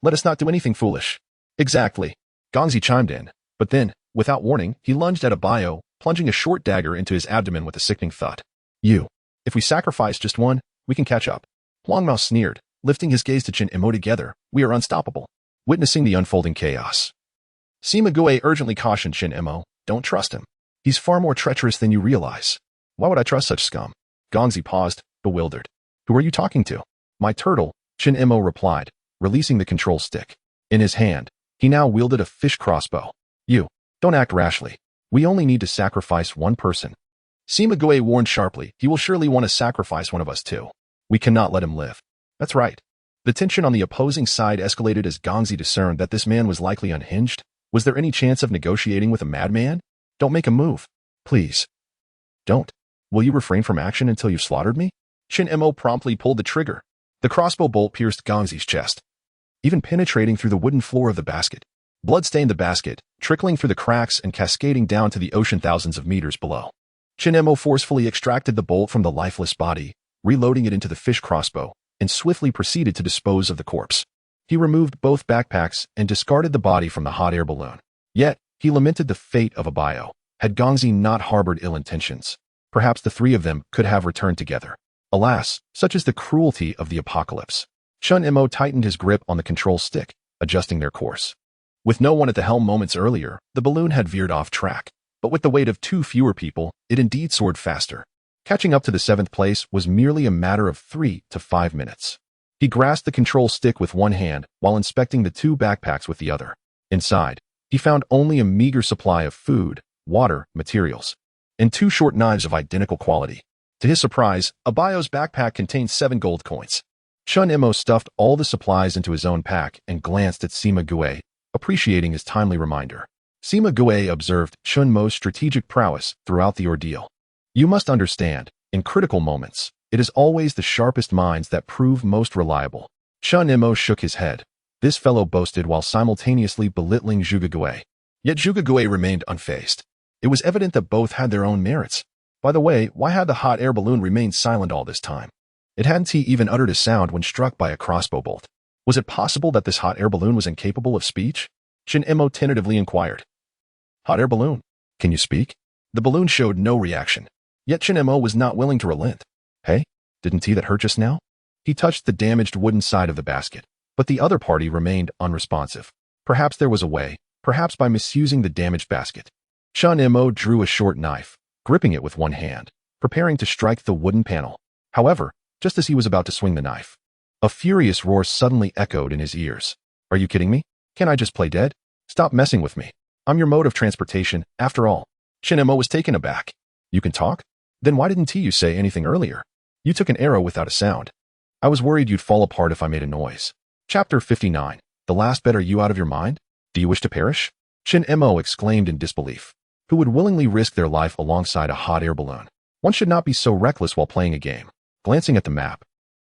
Let us not do anything foolish. Exactly. Gongzi chimed in, but then, without warning, he lunged at Abayo, plunging a short dagger into his abdomen with a sickening thud. If we sacrifice just one, we can catch up. Huangmao sneered, lifting his gaze to Chin Imo together. We are unstoppable. Witnessing the unfolding chaos, Sima Gue urgently cautioned Chin Imo, don't trust him. He's far more treacherous than you realize. Why would I trust such scum? Gongzi paused, bewildered. Who are you talking to? My turtle, Chin Imo replied, releasing the control stick. In his hand, he now wielded a fish crossbow. Don't act rashly. We only need to sacrifice one person. Sima Gue warned sharply, he will surely want to sacrifice one of us too. We cannot let him live. That's right. The tension on the opposing side escalated as Gongzi discerned that this man was likely unhinged. Was there any chance of negotiating with a madman? Don't make a move. Please. Don't. Will you refrain from action until you've slaughtered me? Chin Imo promptly pulled the trigger. The crossbow bolt pierced Gongzi's chest, even penetrating through the wooden floor of the basket. Blood stained the basket, trickling through the cracks and cascading down to the ocean thousands of meters below. Chin Imo forcefully extracted the bolt from the lifeless body, reloading it into the fish crossbow, and swiftly proceeded to dispose of the corpse. He removed both backpacks and discarded the body from the hot air balloon. Yet, he lamented the fate of Abayo. Had Gongzi not harbored ill intentions, perhaps the three of them could have returned together. Alas, such is the cruelty of the apocalypse. Chin Imo tightened his grip on the control stick, adjusting their course. With no one at the helm moments earlier, the balloon had veered off track, but with the weight of 2 fewer people, it indeed soared faster. Catching up to the 7th place was merely a matter of 3 to 5 minutes. He grasped the control stick with one hand while inspecting the 2 backpacks with the other. Inside, he found only a meager supply of food, water, materials, and 2 short knives of identical quality. To his surprise, Abayo's backpack contained 7 gold coins. Chin Imo stuffed all the supplies into his own pack and glanced at Sima Gue, appreciating his timely reminder. Sima Gue observed Chin Imo's strategic prowess throughout the ordeal. You must understand, in critical moments, it is always the sharpest minds that prove most reliable. Chin Imo shook his head. This fellow boasted while simultaneously belittling Zhuge Gue. Yet Zhuge Gue remained unfazed. It was evident that both had their own merits. By the way, why had the hot air balloon remained silent all this time? It hadn't even uttered a sound when struck by a crossbow bolt. Was it possible that this hot air balloon was incapable of speech? Chin Imo tentatively inquired. Hot air balloon, can you speak? The balloon showed no reaction. Yet Chin Imo was not willing to relent. Hey, didn't that hurt just now? He touched the damaged wooden side of the basket, but the other party remained unresponsive. Perhaps there was a way, perhaps by misusing the damaged basket. Chin Imo drew a short knife, gripping it with one hand, preparing to strike the wooden panel. However, just as he was about to swing the knife, a furious roar suddenly echoed in his ears. Are you kidding me? Can't I just play dead? Stop messing with me. I'm your mode of transportation, after all. Chin Imo was taken aback. You can talk? Then why didn't you say anything earlier? You took an arrow without a sound. I was worried you'd fall apart if I made a noise. Chapter 59. The last bet. Are you out of your mind? Do you wish to perish? Chin Imo exclaimed in disbelief. Who would willingly risk their life alongside a hot air balloon? One should not be so reckless while playing a game. Glancing at the map,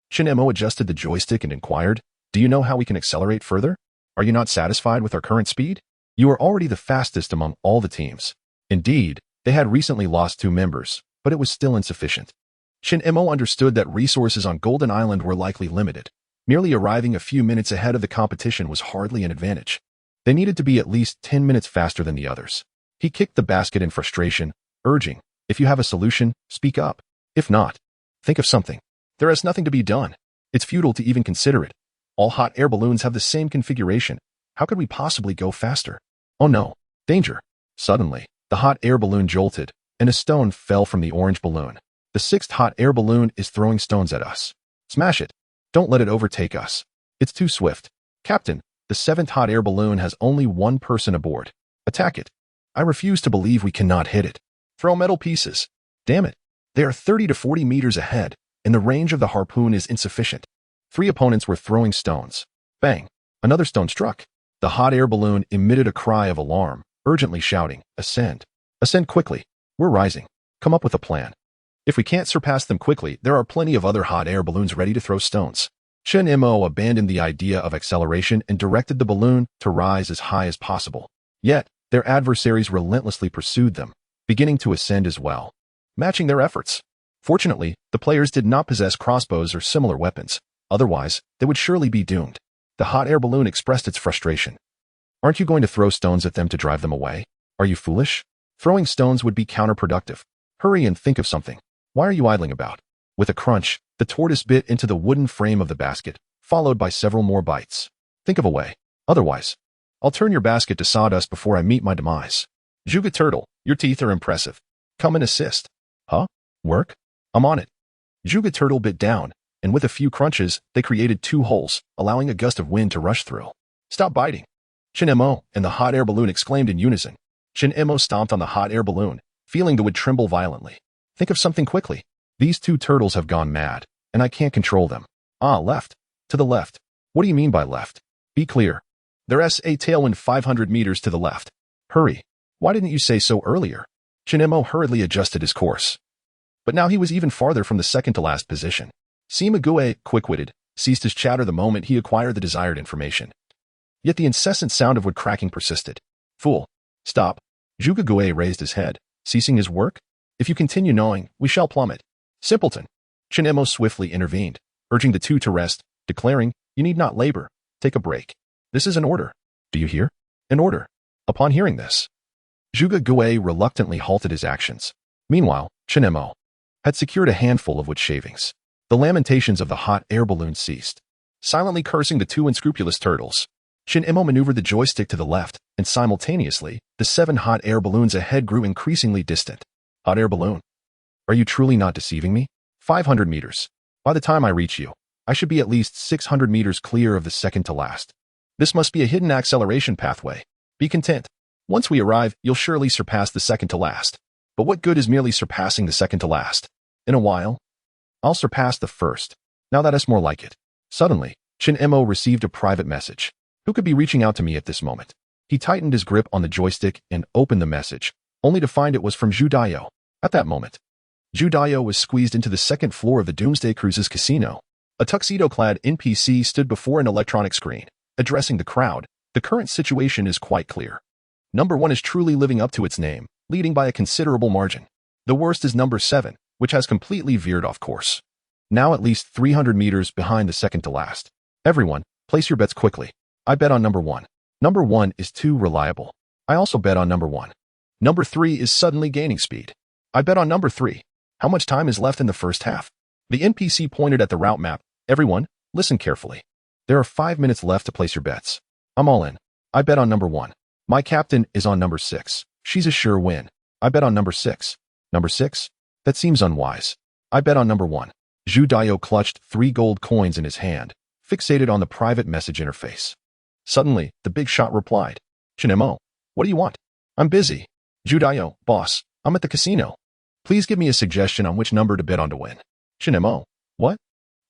Chin Imo adjusted the joystick and inquired, do you know how we can accelerate further? Are you not satisfied with our current speed? You are already the fastest among all the teams. Indeed, they had recently lost 2 members, but it was still insufficient. Chin Imo understood that resources on Golden Island were likely limited. Merely arriving a few minutes ahead of the competition was hardly an advantage. They needed to be at least 10 minutes faster than the others. He kicked the basket in frustration, urging, if you have a solution, speak up. If not, think of something. There has nothing to be done. It's futile to even consider it. All hot air balloons have the same configuration. How could we possibly go faster? Oh no, danger. Suddenly, the hot air balloon jolted, and a stone fell from the orange balloon. The 6th hot air balloon is throwing stones at us. Smash it. Don't let it overtake us. It's too swift. Captain, the 7th hot air balloon has only 1 person aboard. Attack it. I refuse to believe we cannot hit it. Throw metal pieces. Damn it. They are 30 to 40 meters ahead, and the range of the harpoon is insufficient. 3 opponents were throwing stones. Bang. Another stone struck. The hot air balloon emitted a cry of alarm, urgently shouting, ascend. Ascend quickly. We're rising. Come up with a plan. If we can't surpass them quickly, there are plenty of other hot air balloons ready to throw stones. Chen Mo abandoned the idea of acceleration and directed the balloon to rise as high as possible. Yet, their adversaries relentlessly pursued them, beginning to ascend as well, matching their efforts. Fortunately, the players did not possess crossbows or similar weapons, otherwise, they would surely be doomed. The hot air balloon expressed its frustration. Aren't you going to throw stones at them to drive them away? Are you foolish? Throwing stones would be counterproductive. Hurry and think of something. Why are you idling about? With a crunch, the tortoise bit into the wooden frame of the basket, followed by several more bites. Think of a way. Otherwise, I'll turn your basket to sawdust before I meet my demise. Juga Turtle, your teeth are impressive. Come and assist. Huh? Work? I'm on it. Juga Turtle bit down, and with a few crunches, they created 2 holes, allowing a gust of wind to rush through. Stop biting. Chen Mo and the hot air balloon exclaimed in unison. Chen Mo stomped on the hot air balloon, feeling the wood tremble violently. Think of something quickly. These 2 turtles have gone mad, and I can't control them. Ah, left. To the left. What do you mean by left? Be clear. There's a tailwind 500 meters to the left. Hurry. Why didn't you say so earlier? Chen Mo hurriedly adjusted his course. But now he was even farther from the second-to-last position. Sima Gue, quick-witted, ceased his chatter the moment he acquired the desired information. Yet the incessant sound of wood cracking persisted. Fool. Stop. Juga Gue raised his head, ceasing his work. If you continue gnawing, we shall plummet. Simpleton. Chen Mo swiftly intervened, urging the 2 to rest, declaring, you need not labor. Take a break. This is an order. Do you hear? An order. Upon hearing this, Juga Gue reluctantly halted his actions. Meanwhile, Chen Mo had secured a handful of wood shavings. The lamentations of the hot air balloon ceased. Silently cursing the 2 unscrupulous turtles, Chen Mo maneuvered the joystick to the left, and simultaneously, the 7 hot air balloons ahead grew increasingly distant. Hot air balloon. Are you truly not deceiving me? 500 meters. By the time I reach you, I should be at least 600 meters clear of the second to last. This must be a hidden acceleration pathway. Be content. Once we arrive, you'll surely surpass the second to last. But what good is merely surpassing the second to last? In a while, I'll surpass the first. Now that's more like it. Suddenly, Chen Mo received a private message. Who could be reaching out to me at this moment? He tightened his grip on the joystick and opened the message, only to find it was from Zhu Daiyou. At that moment, Zhu Daiyou was squeezed into the second floor of the Doomsday Cruises casino. A tuxedo-clad NPC stood before an electronic screen, addressing the crowd. The current situation is quite clear. Number 1 is truly living up to its name, leading by a considerable margin. The worst is number 7, which has completely veered off course. Now at least 300 meters behind the second to last. Everyone, place your bets quickly. I bet on number 1. Number 1 is too reliable. I also bet on number 1. Number 3 is suddenly gaining speed. I bet on number 3. How much time is left in the first half? The NPC pointed at the route map. Everyone, listen carefully. There are 5 minutes left to place your bets. I'm all in. I bet on number 1. My captain is on number 6. She's a sure win. I bet on number 6. Number 6? That seems unwise. I bet on number 1. Zhu Daiyou clutched 3 gold coins in his hand, fixated on the private message interface. Suddenly, the big shot replied. Chen Mo, what do you want? I'm busy. Zhu Daiyou, boss, I'm at the casino. Please give me a suggestion on which number to bet on to win. Chen Mo, what?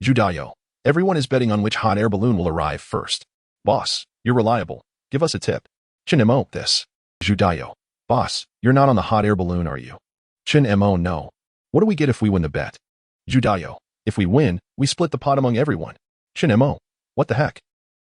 Zhu Daiyou, everyone is betting on which hot air balloon will arrive first. Boss, you're reliable. Give us a tip. Chen Mo, this. Zhu Daiyou, boss, you're not on the hot air balloon, are you? Chen Mo, no. What do we get if we win the bet? Zhu Daiyou, if we win, we split the pot among everyone. Chen Mo, what the heck?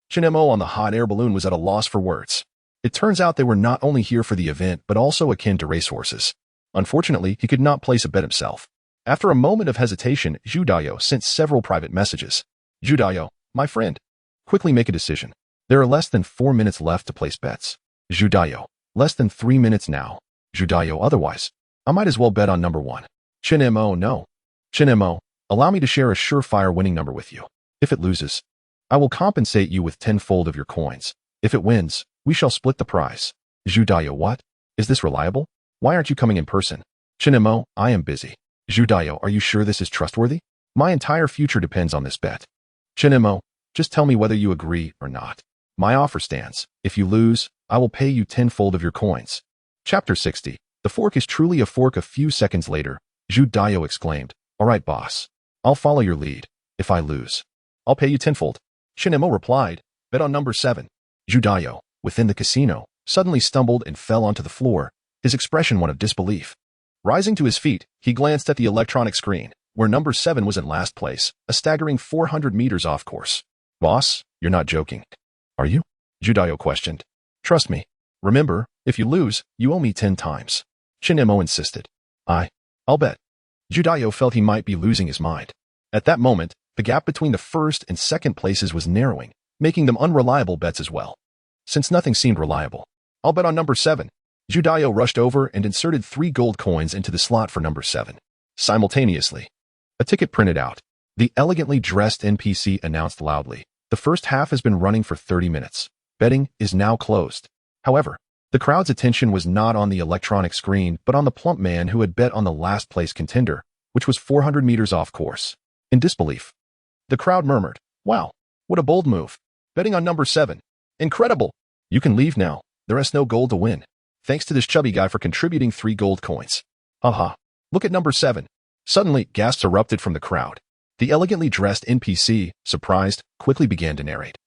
Chen Mo on the hot air balloon was at a loss for words. It turns out they were not only here for the event, but also akin to racehorses. Unfortunately, he could not place a bet himself. After a moment of hesitation, Zhu Daiyou sent several private messages. Zhu Daiyou, my friend, quickly make a decision. There are less than 4 minutes left to place bets. Zhu Daiyou, less than 3 minutes now. Zhu Daiyou, otherwise, I might as well bet on number 1. Chen Mo, no. Chen Mo, allow me to share a surefire winning number with you. If it loses, I will compensate you with 10-fold of your coins. If it wins, we shall split the prize. Zhu Daiyou, what? Is this reliable? Why aren't you coming in person? Chen Mo, I am busy. Zhu Daiyou, are you sure this is trustworthy? My entire future depends on this bet. Chen Mo, just tell me whether you agree or not. My offer stands. If you lose, I will pay you 10-fold of your coins. Chapter 60. The fork is truly a fork. A few seconds later, Zhu Daiyou exclaimed, all right, boss. I'll follow your lead. If I lose, I'll pay you 10-fold. Chen Mo replied, bet on number 7. Zhu Daiyou, within the casino, suddenly stumbled and fell onto the floor, his expression one of disbelief. Rising to his feet, he glanced at the electronic screen, where number 7 was in last place, a staggering 400 meters off course. Boss, you're not joking, are you? Judayo questioned. Trust me. Remember, if you lose, you owe me 10 times. Shinemo insisted. I'll bet. Judayo felt he might be losing his mind. At that moment, the gap between the first and second places was narrowing, making them unreliable bets as well. Since nothing seemed reliable, I'll bet on number 7. Judayo rushed over and inserted 3 gold coins into the slot for number 7. Simultaneously, a ticket printed out. The elegantly dressed NPC announced loudly, "The first half has been running for 30 minutes. Betting is now closed." However, the crowd's attention was not on the electronic screen, but on the plump man who had bet on the last place contender, which was 400 meters off course. In disbelief, the crowd murmured, "Wow, what a bold move. Betting on number 7. Incredible. You can leave now. There is no gold to win. Thanks to this chubby guy for contributing 3 gold coins. Haha. Look at number 7. Suddenly, gasps erupted from the crowd. The elegantly dressed NPC, surprised, quickly began to narrate.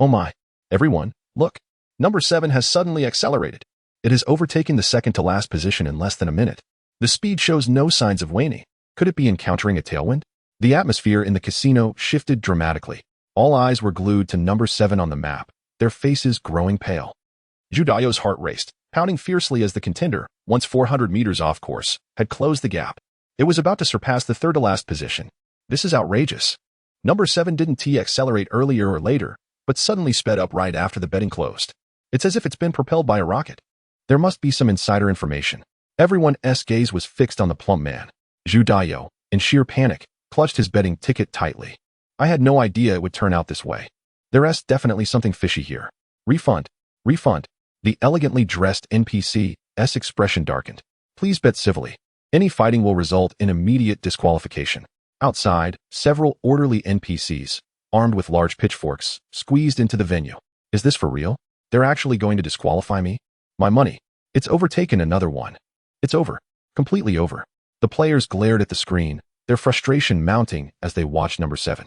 "Oh my. Everyone, look. Number 7 has suddenly accelerated. It has overtaken the second-to-last position in less than a minute. The speed shows no signs of waning. Could it be encountering a tailwind?" The atmosphere in the casino shifted dramatically. All eyes were glued to number 7 on the map, their faces growing pale. Judayo's heart raced, pounding fiercely as the contender, once 400 meters off course, had closed the gap. It was about to surpass the third-to-last position. This is outrageous. Number 7 didn't accelerate earlier or later, but suddenly sped up right after the betting closed. It's as if it's been propelled by a rocket. There must be some insider information. Everyone's gaze was fixed on the plump man. Judayo, in sheer panic, clutched his betting ticket tightly. "I had no idea it would turn out this way. There's definitely something fishy here. Refund. Refund." The elegantly dressed NPC's expression darkened. "Please bet civilly. Any fighting will result in immediate disqualification." Outside, several orderly NPCs, armed with large pitchforks, squeezed into the venue. "Is this for real? They're actually going to disqualify me? My money. It's overtaken another one. It's over. Completely over." The players glared at the screen, their frustration mounting as they watched number 7.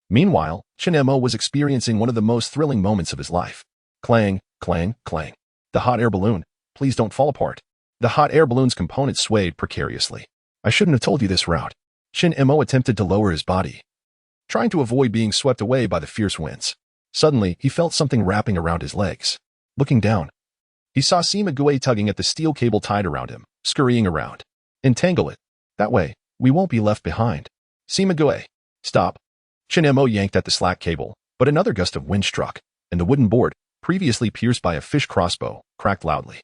Meanwhile, Shinemo was experiencing one of the most thrilling moments of his life. Clang, clang, clang. The hot air balloon. Please don't fall apart. The hot air balloon's components swayed precariously. "I shouldn't have told you this route." Shinemo attempted to lower his body, trying to avoid being swept away by the fierce winds. Suddenly, he felt something wrapping around his legs. Looking down, he saw Sima tugging at the steel cable tied around him, scurrying around. "Entangle it. That way, we won't be left behind." "Sima, stop." Shinemo yanked at the slack cable, but another gust of wind struck, and the wooden board, previously pierced by a fish crossbow, cracked loudly.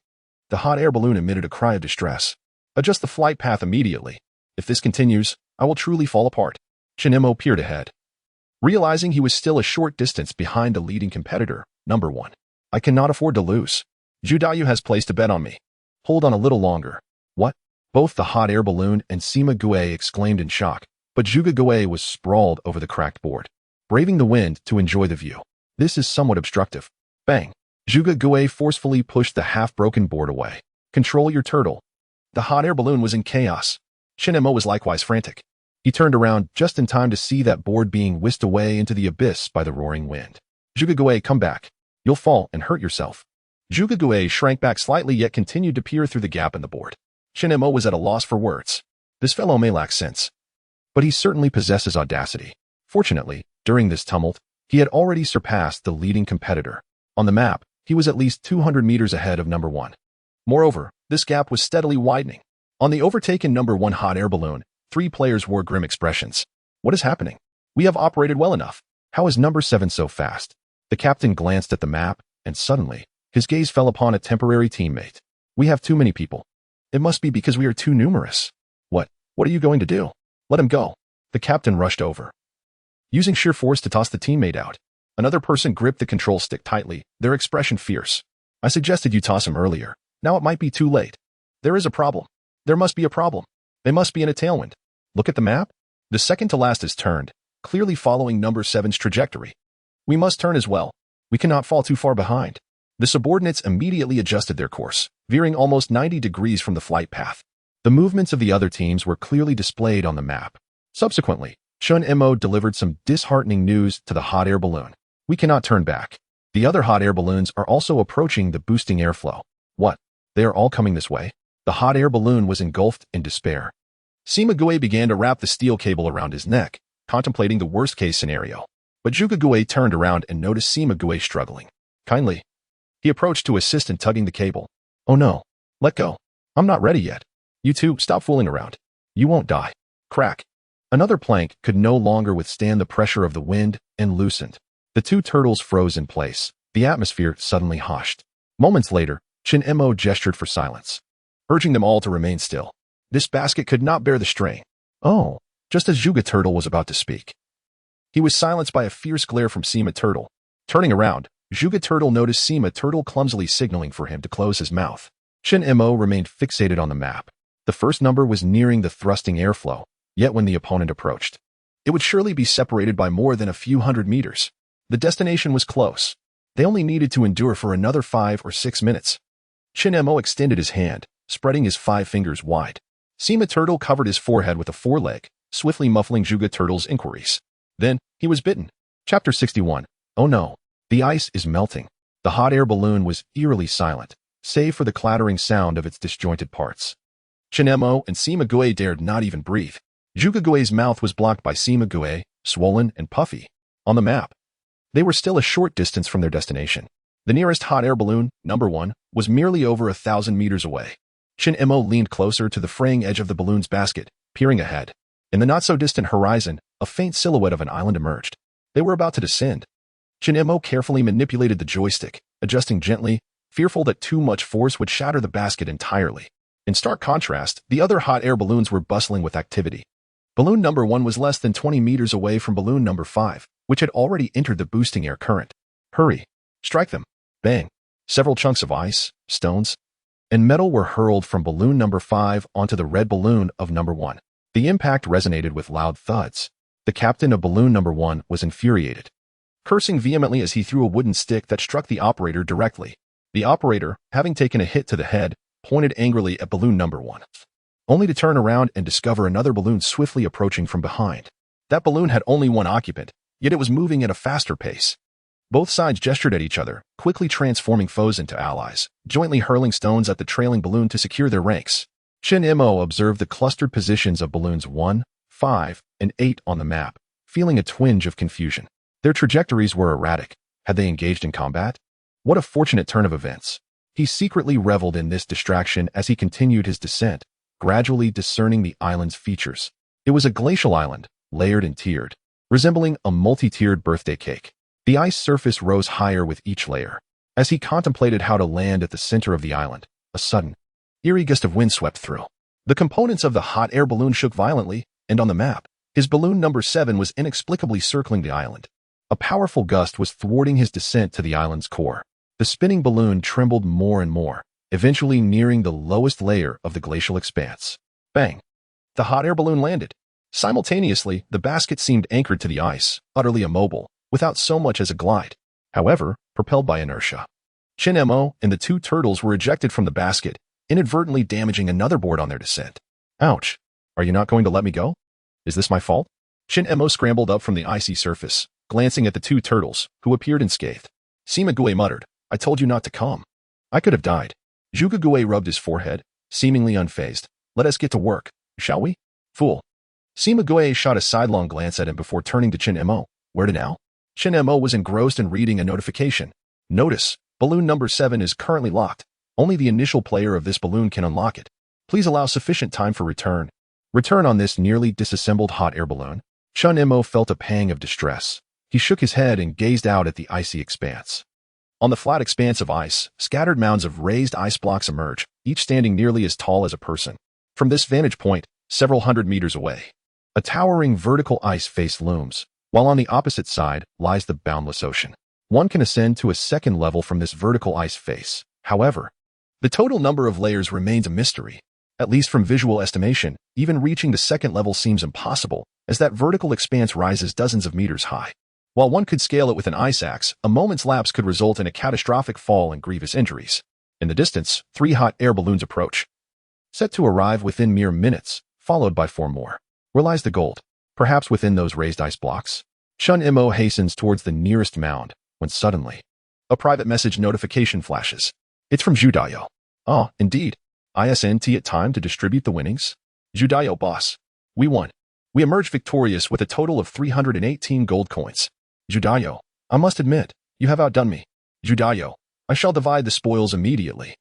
The hot air balloon emitted a cry of distress. "Adjust the flight path immediately. If this continues, I will truly fall apart." Shinemo peered ahead, realizing he was still a short distance behind the leading competitor, number 1. "I cannot afford to lose. Judayu has placed a bet on me. Hold on a little longer." "What?" Both the hot air balloon and Sima exclaimed in shock, but Juga was sprawled over the cracked board, braving the wind to enjoy the view. "This is somewhat obstructive." Bang! Juga forcefully pushed the half-broken board away. "Control your turtle." The hot air balloon was in chaos. Shinemo was likewise frantic. He turned around just in time to see that board being whisked away into the abyss by the roaring wind. "Juga, come back. You'll fall and hurt yourself." Juga shrank back slightly yet continued to peer through the gap in the board. Shinemo was at a loss for words. This fellow may lack sense, but he certainly possesses audacity. Fortunately, during this tumult, he had already surpassed the leading competitor. On the map, he was at least 200 meters ahead of number 1. Moreover, this gap was steadily widening. On the overtaken number 1 hot air balloon, 3 players wore grim expressions. "What is happening? We have operated well enough. How is number 7 so fast?" The captain glanced at the map, and suddenly, his gaze fell upon a temporary teammate. "We have too many people. It must be because we are too numerous." What are you going to do?" "Let him go." The captain rushed over, using sheer force to toss the teammate out. Another person gripped the control stick tightly, their expression fierce. "I suggested you toss him earlier. Now it might be too late. There is a problem. There must be a problem. They must be in a tailwind. Look at the map. The second to last is turned, clearly following number 7's trajectory. We must turn as well. We cannot fall too far behind." The subordinates immediately adjusted their course, veering almost 90 degrees from the flight path. The movements of the other teams were clearly displayed on the map. Subsequently, Shun-Emo delivered some disheartening news to the hot air balloon. "We cannot turn back. The other hot air balloons are also approaching the boosting airflow." "What? They are all coming this way?" The hot air balloon was engulfed in despair. Sima began to wrap the steel cable around his neck, contemplating the worst-case scenario. But Juga turned around and noticed Sima struggling. Kindly, he approached to assist in tugging the cable. Oh no, let go. I'm not ready yet. You two, stop fooling around. You won't die. Crack. Another plank could no longer withstand the pressure of the wind and loosened. The two turtles froze in place. The atmosphere suddenly hushed. Moments later, Chin-Mo gestured for silence, urging them all to remain still. This basket could not bear the strain. Oh, just as Juga Turtle was about to speak. He was silenced by a fierce glare from Sima Turtle. Turning around, Juga Turtle noticed Sima Turtle clumsily signaling for him to close his mouth. Chin-Mo remained fixated on the map. The first number was nearing the thrusting airflow, yet when the opponent approached, it would surely be separated by more than a few hundred meters. The destination was close. They only needed to endure for another 5 or 6 minutes. Chin-Mo extended his hand, spreading his 5 fingers wide. Sima Turtle covered his forehead with a foreleg, swiftly muffling Juga Turtle's inquiries. Then, he was bitten. Chapter 61. Oh no. The ice is melting. The hot air balloon was eerily silent, save for the clattering sound of its disjointed parts. Chin-Mo and Sima dared not even breathe. Juga mouth was blocked by Sima, swollen and puffy. On the map, they were still a short distance from their destination. The nearest hot air balloon, number 1, was merely over 1,000 meters away. Chin-Mo leaned closer to the fraying edge of the balloon's basket, peering ahead. In the not-so-distant horizon, a faint silhouette of an island emerged. They were about to descend. Chin-Mo carefully manipulated the joystick, adjusting gently, fearful that too much force would shatter the basket entirely. In stark contrast, the other hot air balloons were bustling with activity. Balloon number 1 was less than 20 meters away from balloon number 5, which had already entered the boosting air current. Hurry! Strike them! Bang! Several chunks of ice, stones, and metal were hurled from balloon number 5 onto the red balloon of number 1. The impact resonated with loud thuds. The captain of balloon number 1 was infuriated, cursing vehemently as he threw a wooden stick that struck the operator directly. The operator, having taken a hit to the head, pointed angrily at balloon number 1, only to turn around and discover another balloon swiftly approaching from behind. That balloon had only one occupant, yet it was moving at a faster pace. Both sides gestured at each other, quickly transforming foes into allies, jointly hurling stones at the trailing balloon to secure their ranks. Chin-Mo observed the clustered positions of balloons 1, 5, and 8 on the map, feeling a twinge of confusion. Their trajectories were erratic. Had they engaged in combat? What a fortunate turn of events. He secretly reveled in this distraction as he continued his descent, gradually discerning the island's features. It was a glacial island, layered and tiered, resembling a multi-tiered birthday cake. The ice surface rose higher with each layer. As he contemplated how to land at the center of the island, a sudden, eerie gust of wind swept through. The components of the hot air balloon shook violently, and on the map, his balloon number 7 was inexplicably circling the island. A powerful gust was thwarting his descent to the island's core. The spinning balloon trembled more and more, eventually nearing the lowest layer of the glacial expanse. Bang! The hot air balloon landed. Simultaneously, the basket seemed anchored to the ice, utterly immobile, without so much as a glide. However, propelled by inertia. Chin-Mo and the two turtles were ejected from the basket, inadvertently damaging another board on their descent. Ouch! Are you not going to let me go? Is this my fault? Chin-Mo scrambled up from the icy surface, glancing at the two turtles, who appeared unscathed. Sima muttered, I told you not to come. I could have died. Juga rubbed his forehead, seemingly unfazed. Let us get to work, shall we? Fool. Sima shot a sidelong glance at him before turning to Chin-Mo. Where to now? Chin-Mo was engrossed in reading a notification. Notice, balloon number 7 is currently locked. Only the initial player of this balloon can unlock it. Please allow sufficient time for return. Return on this nearly disassembled hot air balloon. Chin-Mo felt a pang of distress. He shook his head and gazed out at the icy expanse. On the flat expanse of ice, scattered mounds of raised ice blocks emerge, each standing nearly as tall as a person. From this vantage point, several hundred meters away, a towering vertical ice face looms, while on the opposite side lies the boundless ocean. One can ascend to a second level from this vertical ice face. However, the total number of layers remains a mystery. At least from visual estimation, even reaching the second level seems impossible, as that vertical expanse rises dozens of meters high. While one could scale it with an ice axe, a moment's lapse could result in a catastrophic fall and grievous injuries. In the distance, 3 hot air balloons approach, set to arrive within mere minutes, followed by 4 more. Where lies the gold? Perhaps within those raised ice blocks? Chin-Mo hastens towards the nearest mound, when suddenly, a private message notification flashes. It's from Judayo. Ah, indeed. Isn't it time to distribute the winnings? Judayo boss. We won. We emerged victorious with a total of 318 gold coins. Judayo, I must admit, you have outdone me. Judayo, I shall divide the spoils immediately.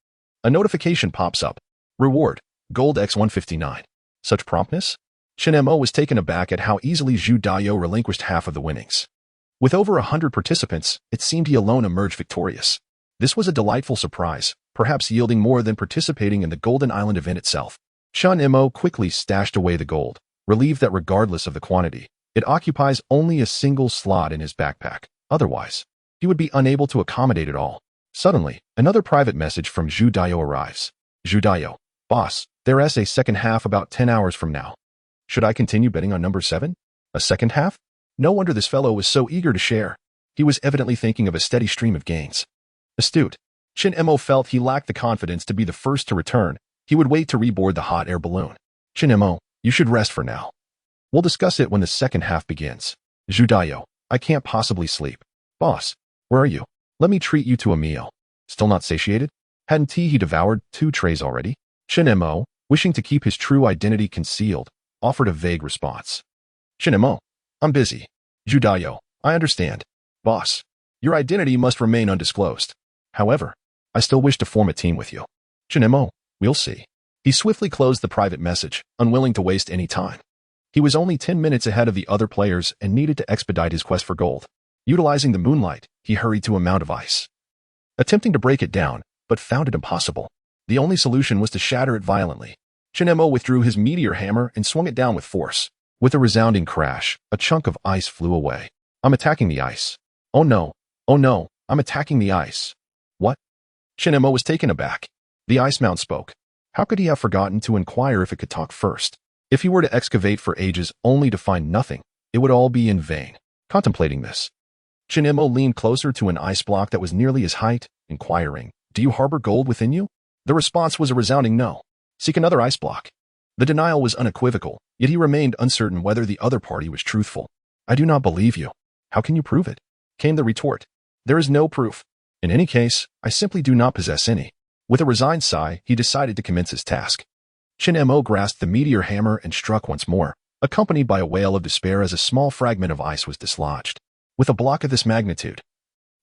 A notification pops up. Reward, gold x159. Such promptness? Shin Mo was taken aback at how easily Judayo relinquished half of the winnings. With over 100 participants, it seemed he alone emerged victorious. This was a delightful surprise, perhaps yielding more than participating in the Golden Island event itself. Shin Mo quickly stashed away the gold, relieved that regardless of the quantity, it occupies only a single slot in his backpack. Otherwise, he would be unable to accommodate it all. Suddenly, another private message from Judayo arrives. Judayo, boss, there's a second half about 10 hours from now. Should I continue betting on number 7? A second half? No wonder this fellow was so eager to share. He was evidently thinking of a steady stream of gains. Astute. Shin Mo felt he lacked the confidence to be the first to return. He would wait to reboard the hot air balloon. Shin Mo, you should rest for now. We'll discuss it when the second half begins. Judayo, I can't possibly sleep. Boss, where are you? Let me treat you to a meal. Still not satiated? Hadn't he devoured 2 trays already? Shin Mo, wishing to keep his true identity concealed, offered a vague response. Shin Mo, I'm busy. Judayo, I understand. Boss, your identity must remain undisclosed. However, I still wish to form a team with you. Shin Mo, we'll see. He swiftly closed the private message, unwilling to waste any time. He was only 10 minutes ahead of the other players and needed to expedite his quest for gold. Utilizing the moonlight, he hurried to a mound of ice. Attempting to break it down, but found it impossible. The only solution was to shatter it violently. Shin Mo withdrew his meteor hammer and swung it down with force. With a resounding crash, a chunk of ice flew away. I'm attacking the ice. Oh no, I'm attacking the ice. What? Shin Mo was taken aback. The ice mound spoke. How could he have forgotten to inquire if it could talk first? If he were to excavate for ages only to find nothing, it would all be in vain. Contemplating this, Shin Mo leaned closer to an ice block that was nearly his height, inquiring, Do you harbor gold within you? The response was a resounding no. Seek another ice block. The denial was unequivocal, yet he remained uncertain whether the other party was truthful. I do not believe you. How can you prove it? Came the retort. There is no proof. In any case, I simply do not possess any. With a resigned sigh, he decided to commence his task. Shin Mo grasped the meteor hammer and struck once more, accompanied by a wail of despair as a small fragment of ice was dislodged. With a block of this magnitude,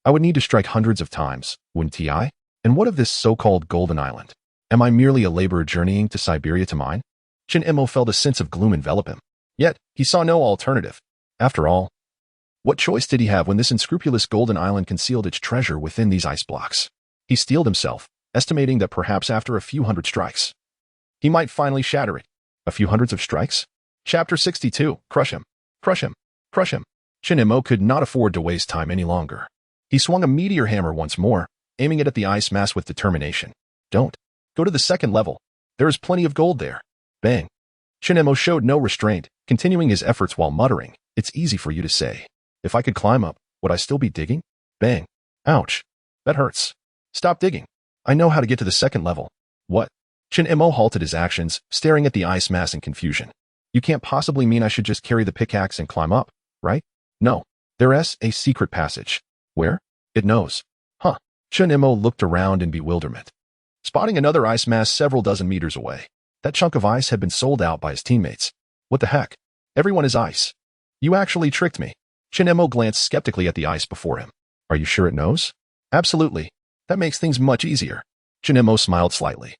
I would need to strike hundreds of times, wouldn't I? And what of this so-called Golden Island? Am I merely a laborer journeying to Siberia to mine? Shin Mo felt a sense of gloom envelop him. Yet, he saw no alternative. After all, what choice did he have when this unscrupulous Golden Island concealed its treasure within these ice blocks? He steeled himself, estimating that perhaps after a few hundred strikes, he might finally shatter it. A few hundreds of strikes? Chapter 62, Crush him. Crush him. Crush him. Shin Mo could not afford to waste time any longer. He swung a meteor hammer once more, aiming it at the ice mass with determination. Don't. Go to the second level. There is plenty of gold there. Bang. Shin Mo showed no restraint, continuing his efforts while muttering, It's easy for you to say. If I could climb up, would I still be digging? Bang. Ouch. That hurts. Stop digging. I know how to get to the second level. What? Shin Mo halted his actions, staring at the ice mass in confusion. You can't possibly mean I should just carry the pickaxe and climb up, right? No. There's a secret passage. Where? It knows. Huh. Shin Mo looked around in bewilderment, spotting another ice mass several dozen meters away. That chunk of ice had been sold out by his teammates. What the heck? Everyone is ice. You actually tricked me. Shin Mo glanced skeptically at the ice before him. Are you sure it knows? Absolutely. That makes things much easier. Shin Mo smiled slightly,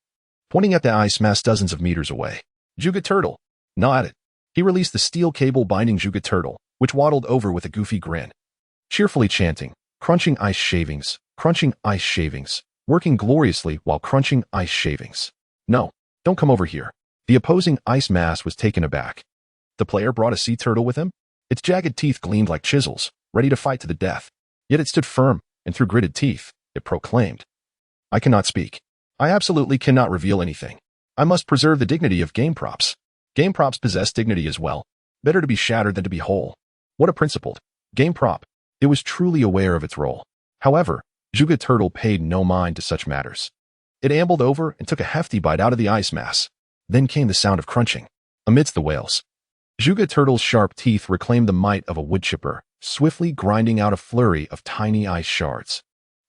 pointing at the ice mass dozens of meters away. Juga Turtle. Gnaw at it. He released the steel cable binding Juga Turtle, which waddled over with a goofy grin, cheerfully chanting, crunching ice shavings, working gloriously while crunching ice shavings. No, don't come over here. The opposing ice mass was taken aback. The player brought a sea turtle with him. Its jagged teeth gleamed like chisels, ready to fight to the death. Yet it stood firm, and through gritted teeth, it proclaimed, I cannot speak. I absolutely cannot reveal anything. I must preserve the dignity of game props. Game props possess dignity as well. Better to be shattered than to be whole. What a principled game prop. It was truly aware of its role. However, Juga Turtle paid no mind to such matters. It ambled over and took a hefty bite out of the ice mass. Then came the sound of crunching. Amidst the wails, Juga Turtle's sharp teeth reclaimed the might of a wood chipper, swiftly grinding out a flurry of tiny ice shards.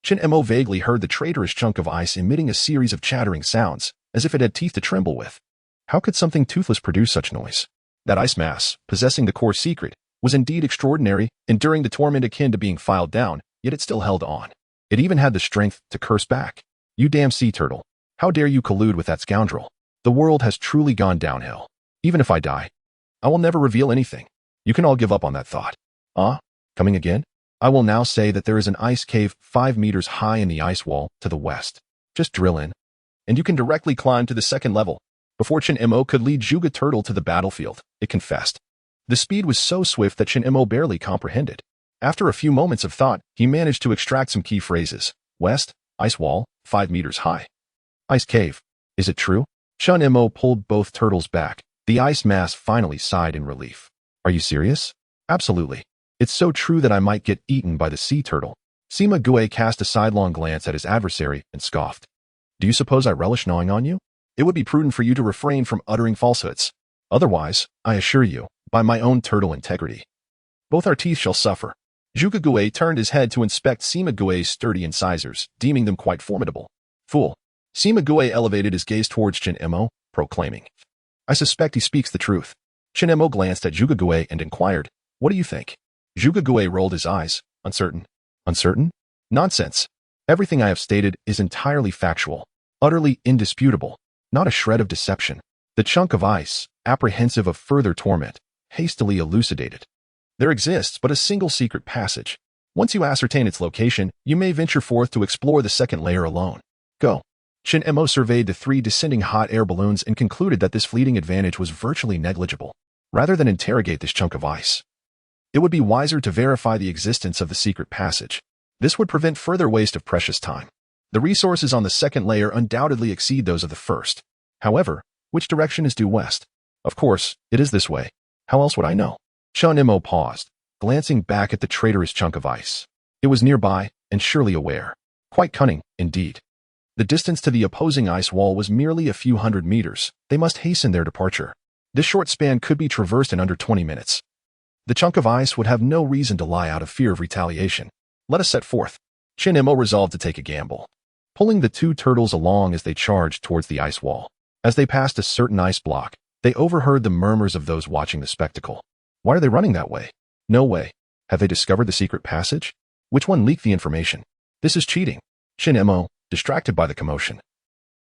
Shin Mo vaguely heard the traitorous chunk of ice emitting a series of chattering sounds, as if it had teeth to tremble with. How could something toothless produce such noise? That ice mass, possessing the core secret, was indeed extraordinary, enduring the torment akin to being filed down, yet it still held on. It even had the strength to curse back. You damn sea turtle. How dare you collude with that scoundrel? The world has truly gone downhill. Even if I die, I will never reveal anything. You can all give up on that thought. Coming again? I will now say that there is an ice cave 5 meters high in the ice wall to the west. Just drill in, and you can directly climb to the second level. Before Chin-Mo could lead Juga Turtle to the battlefield, it confessed. The speed was so swift that Chin-Mo barely comprehended. After a few moments of thought, he managed to extract some key phrases. West, ice wall, 5 meters high. Ice cave. Is it true? Chun-Mo pulled both turtles back. The ice mass finally sighed in relief. Are you serious? Absolutely. It's so true that I might get eaten by the sea turtle. Sima Gue cast a sidelong glance at his adversary and scoffed. Do you suppose I relish gnawing on you? It would be prudent for you to refrain from uttering falsehoods. Otherwise, I assure you, by my own turtle integrity, both our teeth shall suffer. Juga Gue turned his head to inspect Sima Gue's sturdy incisors, deeming them quite formidable. Fool. Sima Gue elevated his gaze towards Chin-Mo, proclaiming, I suspect he speaks the truth. Chin-Mo glanced at Juga Gue and inquired, What do you think? Juga Gue rolled his eyes, uncertain. Uncertain? Nonsense. Everything I have stated is entirely factual, utterly indisputable, not a shred of deception. The chunk of ice, apprehensive of further torment, hastily elucidated. There exists but a single secret passage. Once you ascertain its location, you may venture forth to explore the second layer alone. Go. Chin-Mo surveyed the 3 descending hot air balloons and concluded that this fleeting advantage was virtually negligible. Rather than interrogate this chunk of ice, it would be wiser to verify the existence of the secret passage. This would prevent further waste of precious time. The resources on the second layer undoubtedly exceed those of the first. However, which direction is due west? Of course, it is this way. How else would I know? Chun-Mo paused, glancing back at the traitorous chunk of ice. It was nearby, and surely aware. Quite cunning, indeed. The distance to the opposing ice wall was merely a few hundred meters. They must hasten their departure. This short span could be traversed in under 20 minutes. The chunk of ice would have no reason to lie out of fear of retaliation. Let us set forth. Chin-Mo resolved to take a gamble, pulling the 2 turtles along as they charged towards the ice wall. As they passed a certain ice block, they overheard the murmurs of those watching the spectacle. Why are they running that way? No way. Have they discovered the secret passage? Which one leaked the information? This is cheating. Chin-Mo, distracted by the commotion,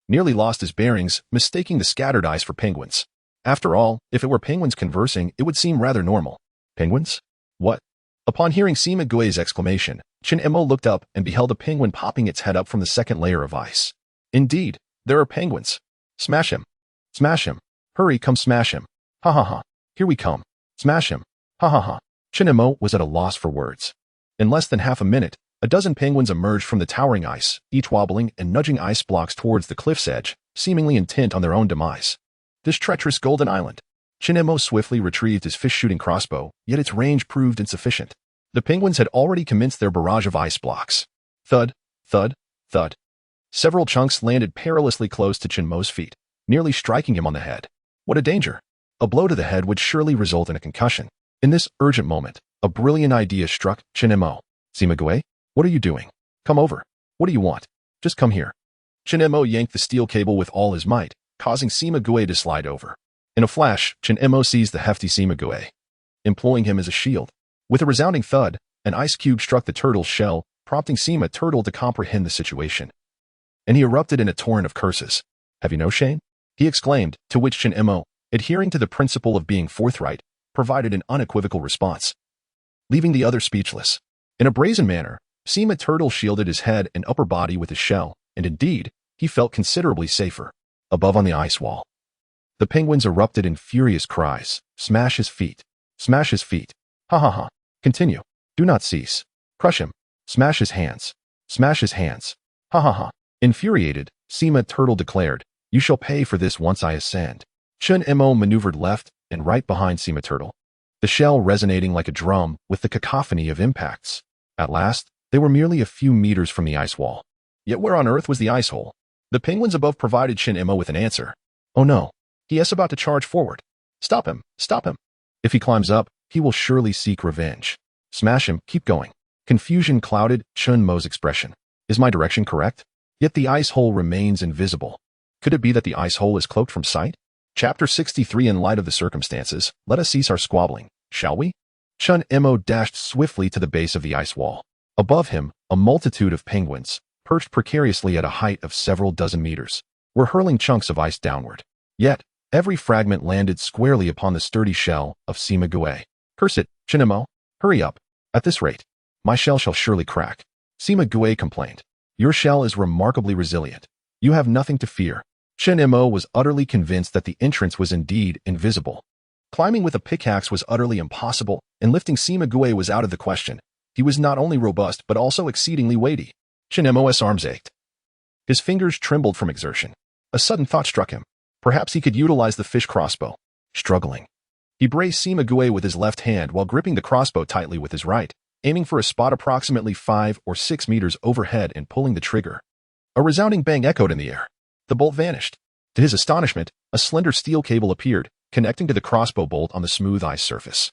nearly lost his bearings, mistaking the scattered ice for penguins. After all, if it were penguins conversing, it would seem rather normal. Penguins? What? Upon hearing Sima Gue's exclamation, Chin-Mo looked up and beheld a penguin popping its head up from the second layer of ice. Indeed, there are penguins. Smash him. Smash him. Hurry, come smash him. Ha ha ha. Here we come. Smash him. Ha ha ha. Chin-Mo was at a loss for words. In less than half a minute, a dozen penguins emerged from the towering ice, each wobbling and nudging ice blocks towards the cliff's edge, seemingly intent on their own demise. This treacherous golden island. Chin-Mo swiftly retrieved his fish-shooting crossbow, yet its range proved insufficient. The penguins had already commenced their barrage of ice blocks. Thud, thud, thud. Several chunks landed perilously close to Chin-Mo's feet, nearly striking him on the head. What a danger! A blow to the head would surely result in a concussion. In this urgent moment, a brilliant idea struck Chin-Mo. Sima Gue, what are you doing? Come over. What do you want? Just come here. Chin-Mo yanked the steel cable with all his might, causing Sima Gue to slide over. In a flash, Chin-Mo seized the hefty Sima Gue, employing him as a shield. With a resounding thud, an ice cube struck the turtle's shell, prompting Sima Turtle to comprehend the situation. And he erupted in a torrent of curses. Have you no shame? He exclaimed, to which Chin-Mo, adhering to the principle of being forthright, provided an unequivocal response, leaving the other speechless. In a brazen manner, Sima Turtle shielded his head and upper body with his shell, and indeed, he felt considerably safer. Above on the ice wall, the penguins erupted in furious cries. Smash his feet. Smash his feet. Ha ha ha. Continue. Do not cease. Crush him. Smash his hands. Smash his hands. Ha ha ha. Infuriated, Sima Turtle declared, You shall pay for this once I ascend. Chun-Mo maneuvered left and right behind Sima Turtle, the shell resonating like a drum with the cacophony of impacts. At last, they were merely a few meters from the ice wall. Yet where on earth was the ice hole? The penguins above provided Chin-Mo with an answer. Oh no. He is about to charge forward. Stop him. Stop him. If he climbs up, he will surely seek revenge. Smash him. Keep going. Confusion clouded Chun-Mo's expression. Is my direction correct? Yet the ice hole remains invisible. Could it be that the ice hole is cloaked from sight? Chapter 63. In light of the circumstances, let us cease our squabbling, shall we? Chun Mo dashed swiftly to the base of the ice wall. Above him, a multitude of penguins, perched precariously at a height of several dozen meters, were hurling chunks of ice downward. Yet, every fragment landed squarely upon the sturdy shell of Sima Gue. Curse it, Chun Mo, hurry up. At this rate, my shell shall surely crack. Sima Gue complained. Your shell is remarkably resilient. You have nothing to fear. Chun Mo was utterly convinced that the entrance was indeed invisible. Climbing with a pickaxe was utterly impossible, and lifting Sima Gue was out of the question. He was not only robust but also exceedingly weighty. Chun Mo's arms ached. His fingers trembled from exertion. A sudden thought struck him. Perhaps he could utilize the fish crossbow. Struggling, he braced Sima Gue with his left hand while gripping the crossbow tightly with his right, aiming for a spot approximately 5 or 6 meters overhead and pulling the trigger. A resounding bang echoed in the air. The bolt vanished. To his astonishment, a slender steel cable appeared, connecting to the crossbow bolt on the smooth ice surface.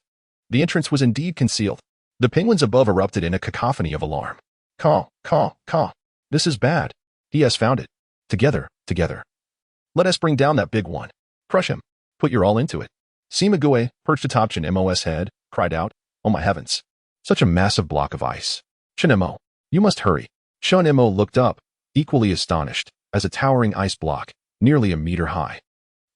The entrance was indeed concealed. The penguins above erupted in a cacophony of alarm. Caw, caw, caw. This is bad. He has found it. Together, together. Let us bring down that big one. Crush him. Put your all into it. Sima Gue, perched atop Chun Mo's head, cried out, Oh my heavens. Such a massive block of ice. Chun Mo, you must hurry. Chun Mo looked up, equally astonished, as a towering ice block, nearly a meter high,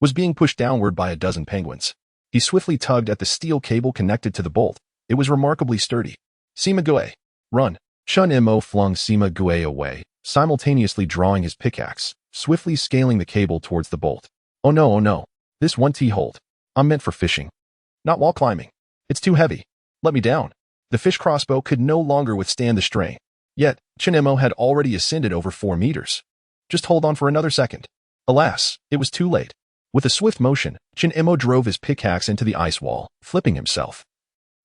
was being pushed downward by a dozen penguins. He swiftly tugged at the steel cable connected to the bolt. It was remarkably sturdy. Sima Gue, run. Chun Mo flung Sima Gue away, simultaneously drawing his pickaxe, swiftly scaling the cable towards the bolt. Oh no, this one T-hold. I'm meant for fishing. Not while climbing. It's too heavy. Let me down. The fish crossbow could no longer withstand the strain. Yet, Chun Mo had already ascended over 4 meters. Just hold on for another second. Alas, it was too late. With a swift motion, Chun Mo drove his pickaxe into the ice wall, flipping himself.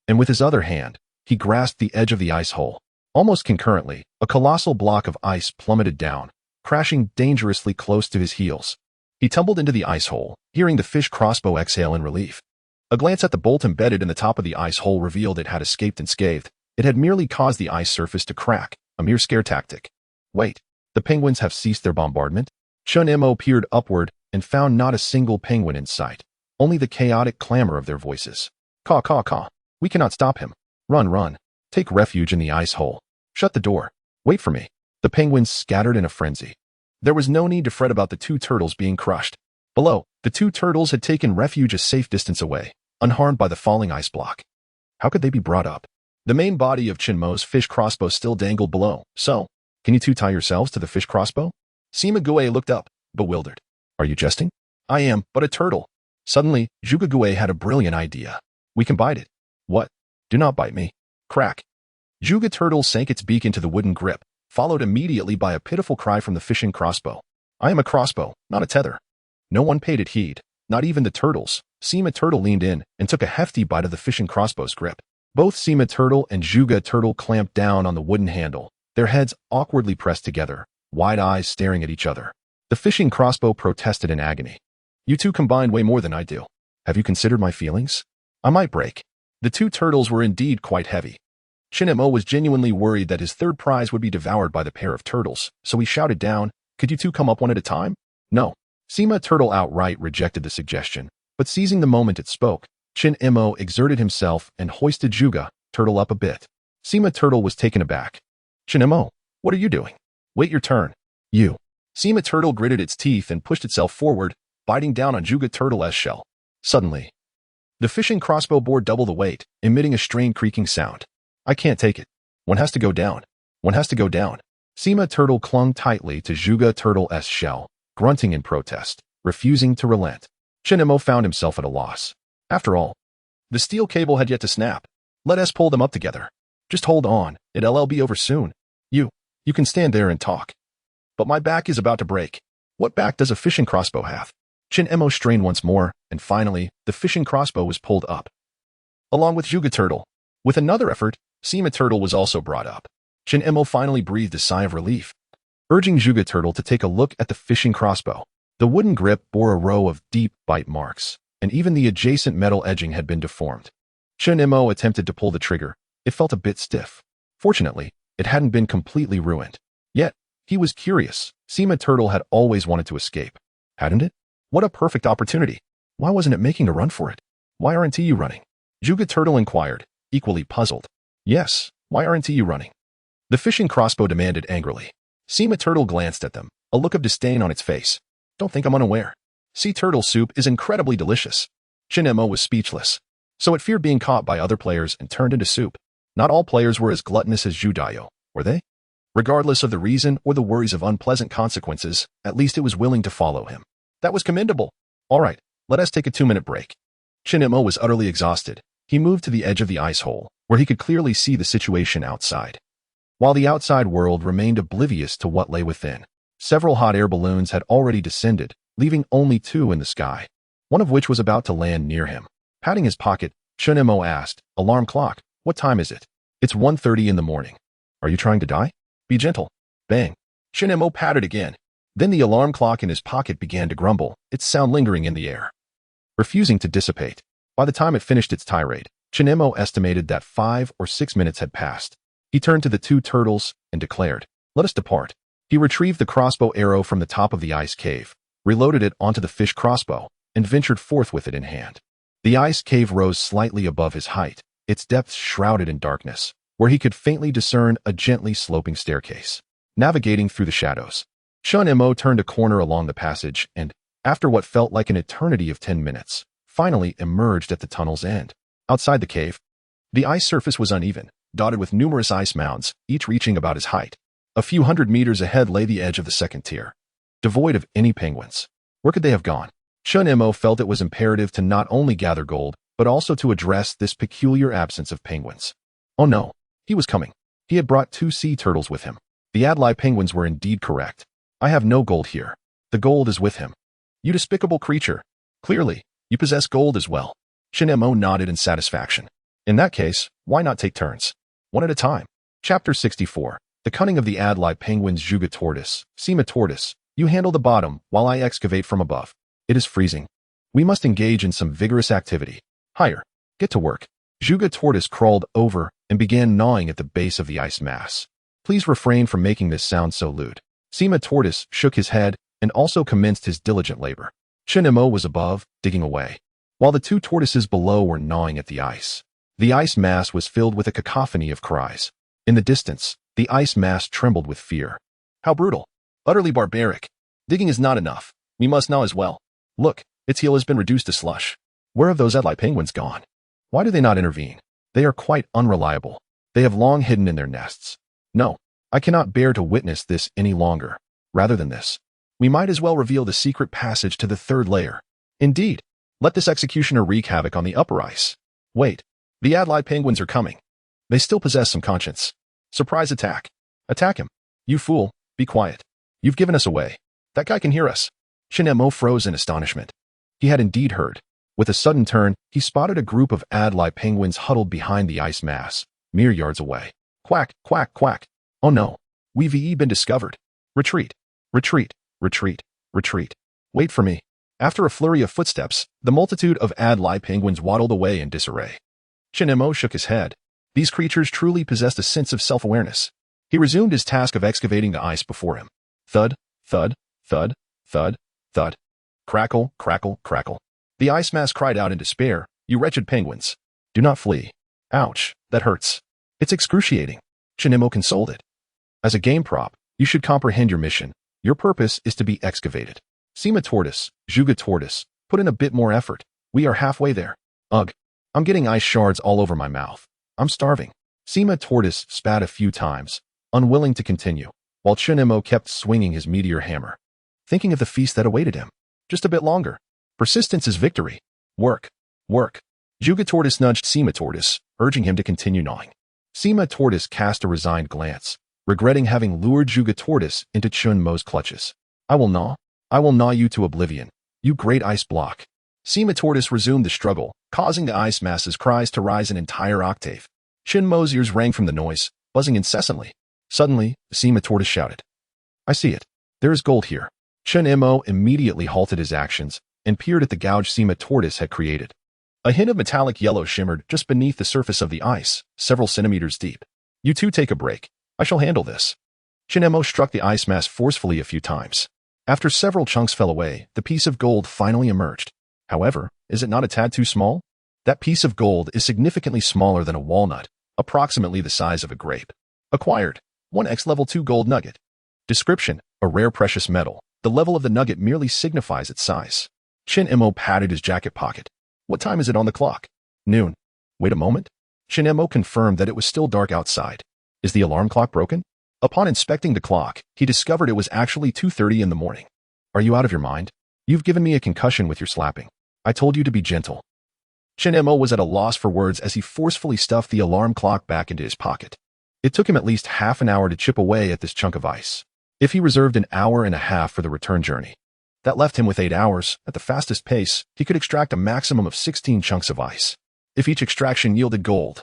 And with his other hand, he grasped the edge of the ice hole. Almost concurrently, a colossal block of ice plummeted down, crashing dangerously close to his heels. He tumbled into the ice hole, hearing the fish crossbow exhale in relief. A glance at the bolt embedded in the top of the ice hole revealed it had escaped unscathed. It had merely caused the ice surface to crack, a mere scare tactic. Wait, the penguins have ceased their bombardment? Chun Mo peered upward and found not a single penguin in sight, only the chaotic clamor of their voices. Caw, caw, caw. We cannot stop him. Run, run. Take refuge in the ice hole. Shut the door. Wait for me. The penguins scattered in a frenzy. There was no need to fret about the 2 turtles being crushed. Below, the 2 turtles had taken refuge a safe distance away, unharmed by the falling ice block. How could they be brought up? The main body of Chun Mo's fish crossbow still dangled below. So, can you 2 tie yourselves to the fish crossbow? Sima Gue looked up, bewildered. Are you jesting? I am but a turtle. Suddenly, Zhuge Gue had a brilliant idea. We can bite it. What? Do not bite me. Crack. Zhuge Turtle sank its beak into the wooden grip, followed immediately by a pitiful cry from the fishing crossbow. I am a crossbow, not a tether. No one paid it heed, not even the turtles. Sima Turtle leaned in and took a hefty bite of the fishing crossbow's grip. Both Sima Turtle and Zhuge Turtle clamped down on the wooden handle, their heads awkwardly pressed together, wide eyes staring at each other. The fishing crossbow protested in agony. You 2 combined way more than I do. Have you considered my feelings? I might break. The 2 turtles were indeed quite heavy. Chun Mo was genuinely worried that his third prize would be devoured by the pair of turtles, so he shouted down, Could you 2 come up one at a time? No. Sima Turtle outright rejected the suggestion, but seizing the moment it spoke, Chun Mo exerted himself and hoisted Zhuge Turtle up a bit. Sima Turtle was taken aback. Chun Mo, what are you doing? Wait your turn. You. Sima Turtle gritted its teeth and pushed itself forward, biting down on Zhuge Turtle's shell. Suddenly, the fishing crossbow bore double the weight, emitting a strained creaking sound. I can't take it. One has to go down. One has to go down. Sima Turtle clung tightly to Zhuge Turtle's shell, grunting in protest, refusing to relent. Chun Mo found himself at a loss. After all, the steel cable had yet to snap. Let us pull them up together. Just hold on, it'll be over soon. You can stand there and talk. But my back is about to break. What back does a fishing crossbow have? Chun Mo strained once more, and finally, the fishing crossbow was pulled up. Along with Zhuge Turtle. With another effort, Sima Turtle was also brought up. Chun Mo finally breathed a sigh of relief, urging Zhuge Turtle to take a look at the fishing crossbow. The wooden grip bore a row of deep bite marks, and even the adjacent metal edging had been deformed. Chun Mo attempted to pull the trigger. It felt a bit stiff. Fortunately, it hadn't been completely ruined. Yet, he was curious. Sima Turtle had always wanted to escape, hadn't it? What a perfect opportunity. Why wasn't it making a run for it? Why aren't you running? Juga Turtle inquired, equally puzzled. Yes, why aren't you running? The fishing crossbow demanded angrily. Seema Turtle glanced at them, a look of disdain on its face. Don't think I'm unaware. Sea turtle soup is incredibly delicious. Chinemo was speechless. So it feared being caught by other players and turned into soup. Not all players were as gluttonous as Judayo, were they? Regardless of the reason or the worries of unpleasant consequences, at least it was willing to follow him. That was commendable. All right, let us take a 2-minute break. Chinemo was utterly exhausted. He moved to the edge of the ice hole, where he could clearly see the situation outside. While the outside world remained oblivious to what lay within, several hot air balloons had already descended, leaving only 2 in the sky, one of which was about to land near him. Patting his pocket, Chinemo asked, Alarm clock, what time is it? It's 1:30 in the morning. Are you trying to die? Be gentle. Bang. Chinemo patted again. Then the alarm clock in his pocket began to grumble, its sound lingering in the air, refusing to dissipate. By the time it finished its tirade, Chinemo estimated that 5 or 6 minutes had passed. He turned to the 2 turtles and declared, Let us depart. He retrieved the crossbow arrow from the top of the ice cave, reloaded it onto the fish crossbow, and ventured forth with it in hand. The ice cave rose slightly above his height, its depths shrouded in darkness, where he could faintly discern a gently sloping staircase. Navigating through the shadows, Chinemo turned a corner along the passage and, after what felt like an eternity of 10 minutes, finally emerged at the tunnel's end. Outside the cave, the ice surface was uneven, dotted with numerous ice mounds, each reaching about his height. A few hundred meters ahead lay the edge of the second tier, devoid of any penguins. Where could they have gone? Chinemo felt it was imperative to not only gather gold, but also to address this peculiar absence of penguins. Oh no, he was coming. He had brought 2 sea turtles with him. The Adlai penguins were indeed correct. I have no gold here. The gold is with him. You despicable creature. Clearly, you possess gold as well. Chinemo nodded in satisfaction. In that case, why not take turns? One at a time. Chapter 64. The Cunning of the Adlai Penguins. Juga Tortoise, Seema Tortoise, you handle the bottom while I excavate from above. It is freezing. We must engage in some vigorous activity. Higher. Get to work. Juga Tortoise crawled over and began gnawing at the base of the ice mass. Please refrain from making this sound so lewd. Seema Tortoise shook his head and also commenced his diligent labor. Chinemo was above, digging away, while the 2 tortoises below were gnawing at the ice. The ice mass was filled with a cacophony of cries. In the distance, the ice mass trembled with fear. How brutal. Utterly barbaric. Digging is not enough. We must gnaw as well. Look, its heel has been reduced to slush. Where have those Adlai penguins gone? Why do they not intervene? They are quite unreliable. They have long hidden in their nests. No, I cannot bear to witness this any longer. Rather than this, we might as well reveal the secret passage to the 3rd layer. Indeed, let this executioner wreak havoc on the upper ice. Wait, the Adlai penguins are coming. They still possess some conscience. Surprise attack. Attack him. You fool, be quiet. You've given us away. That guy can hear us. Chinemo froze in astonishment. He had indeed heard. With a sudden turn, he spotted a group of Adlai penguins huddled behind the ice mass, mere yards away. Quack, quack, quack. Oh no, we've been discovered. Retreat, retreat, retreat, retreat. Wait for me. After a flurry of footsteps, the multitude of Adlai penguins waddled away in disarray. Chinemo shook his head. These creatures truly possessed a sense of self-awareness. He resumed his task of excavating the ice before him. Thud, thud, thud, thud, thud. Crackle, crackle, crackle. The ice mass cried out in despair, You wretched penguins. Do not flee. Ouch, that hurts. It's excruciating. Chinemo consoled it. As a game prop, you should comprehend your mission. Your purpose is to be excavated. Seema Tortoise, Juga Tortoise, put in a bit more effort. We are halfway there. Ugh. I'm getting ice shards all over my mouth. I'm starving. Seema Tortoise spat a few times, unwilling to continue, while Chinemo kept swinging his meteor hammer, thinking of the feast that awaited him. Just a bit longer. Persistence is victory. Work. Work. Juga Tortoise nudged Seema Tortoise, urging him to continue gnawing. Seema Tortoise cast a resigned glance, regretting having lured Juga Tortoise into Chunmo's clutches. I will gnaw you to oblivion, you great ice block. Seema Tortoise resumed the struggle, causing the ice mass's cries to rise an entire octave. Chunmo's ears rang from the noise, buzzing incessantly. Suddenly, Seema Tortoise shouted, I see it. There is gold here. Chinmo immediately halted his actions and peered at the gouge Seema Tortoise had created. A hint of metallic yellow shimmered just beneath the surface of the ice, several centimeters deep. You two take a break. I shall handle this. Chinmo struck the ice mass forcefully a few times. After several chunks fell away, the piece of gold finally emerged. However, is it not a tad too small? That piece of gold is significantly smaller than a walnut, approximately the size of a grape. Acquired, 1x level 2 gold nugget. Description, a rare precious metal. The level of the nugget merely signifies its size. Shin Mo patted his jacket pocket. What time is it on the clock? Noon. Wait a moment. Shin Mo confirmed that it was still dark outside. Is the alarm clock broken? Upon inspecting the clock, he discovered it was actually 2:30 in the morning. Are you out of your mind? You've given me a concussion with your slapping. I told you to be gentle. Shin Mo was at a loss for words as he forcefully stuffed the alarm clock back into his pocket. It took him at least half an hour to chip away at this chunk of ice. If he reserved an hour and a half for the return journey, that left him with 8 hours. At the fastest pace, he could extract a maximum of 16 chunks of ice. If each extraction yielded gold,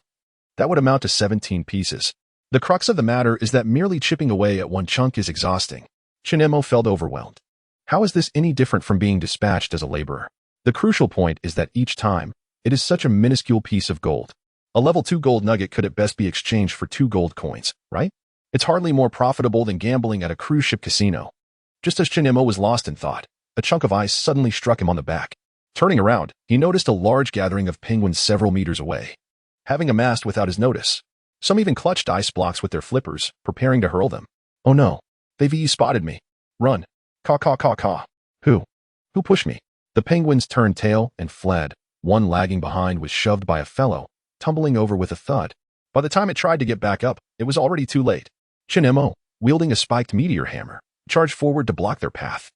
that would amount to 17 pieces. The crux of the matter is that merely chipping away at one chunk is exhausting. Shin Mo felt overwhelmed. How is this any different from being dispatched as a laborer? The crucial point is that each time, it is such a minuscule piece of gold. A level 2 gold nugget could at best be exchanged for 2 gold coins, right? It's hardly more profitable than gambling at a cruise ship casino. Just as Shin Mo was lost in thought, a chunk of ice suddenly struck him on the back. Turning around, he noticed a large gathering of penguins several meters away, having amassed without his notice. Some even clutched ice blocks with their flippers, preparing to hurl them. Oh no, they've spotted me. Run. Caw caw caw caw. Who pushed me? The penguins turned tail and fled. One lagging behind was shoved by a fellow, tumbling over with a thud. By the time it tried to get back up, it was already too late. Shin Mo, wielding a spiked meteor hammer, charged forward to block their path.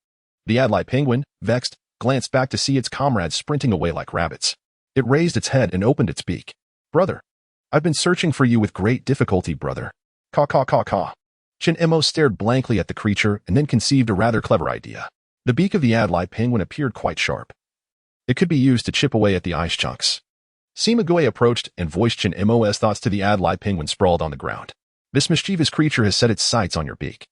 The Adlai penguin, vexed, glanced back to see its comrades sprinting away like rabbits. It raised its head and opened its beak. Brother, I've been searching for you with great difficulty, brother. Caw caw caw caw. Shin Mo stared blankly at the creature and then conceived a rather clever idea. The beak of the Adlai penguin appeared quite sharp. It could be used to chip away at the ice chunks. Simague approached and voiced Shin Mo's thoughts to the Adlai penguin sprawled on the ground. This mischievous creature has set its sights on your beak.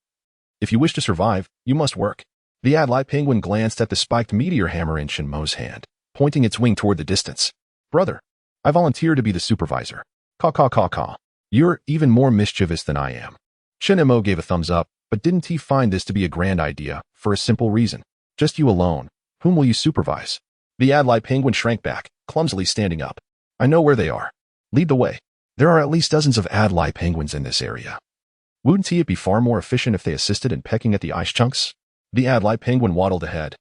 If you wish to survive, you must work. The Adlai penguin glanced at the spiked meteor hammer in Shin Mo's hand, pointing its wing toward the distance. Brother, I volunteer to be the supervisor. Caw caw caw caw. You're even more mischievous than I am. Shin Mo gave a thumbs up, but didn't he find this to be a grand idea, for a simple reason. Just you alone. Whom will you supervise? The Adlai penguin shrank back, clumsily standing up. I know where they are. Lead the way. There are at least dozens of Adlai penguins in this area. Wouldn't it be far more efficient if they assisted in pecking at the ice chunks? The Adlai penguin waddled ahead,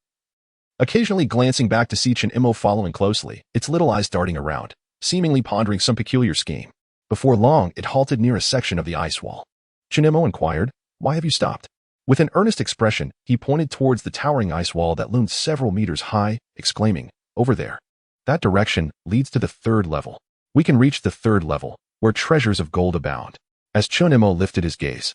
occasionally glancing back to see Shin Mo following closely, its little eyes darting around, seemingly pondering some peculiar scheme. Before long, it halted near a section of the ice wall. Shin Mo inquired, "Why have you stopped?" With an earnest expression, he pointed towards the towering ice wall that loomed several meters high, exclaiming, "Over there. That direction leads to the 3rd level. We can reach the 3rd level, where treasures of gold abound." As Shin Mo lifted his gaze,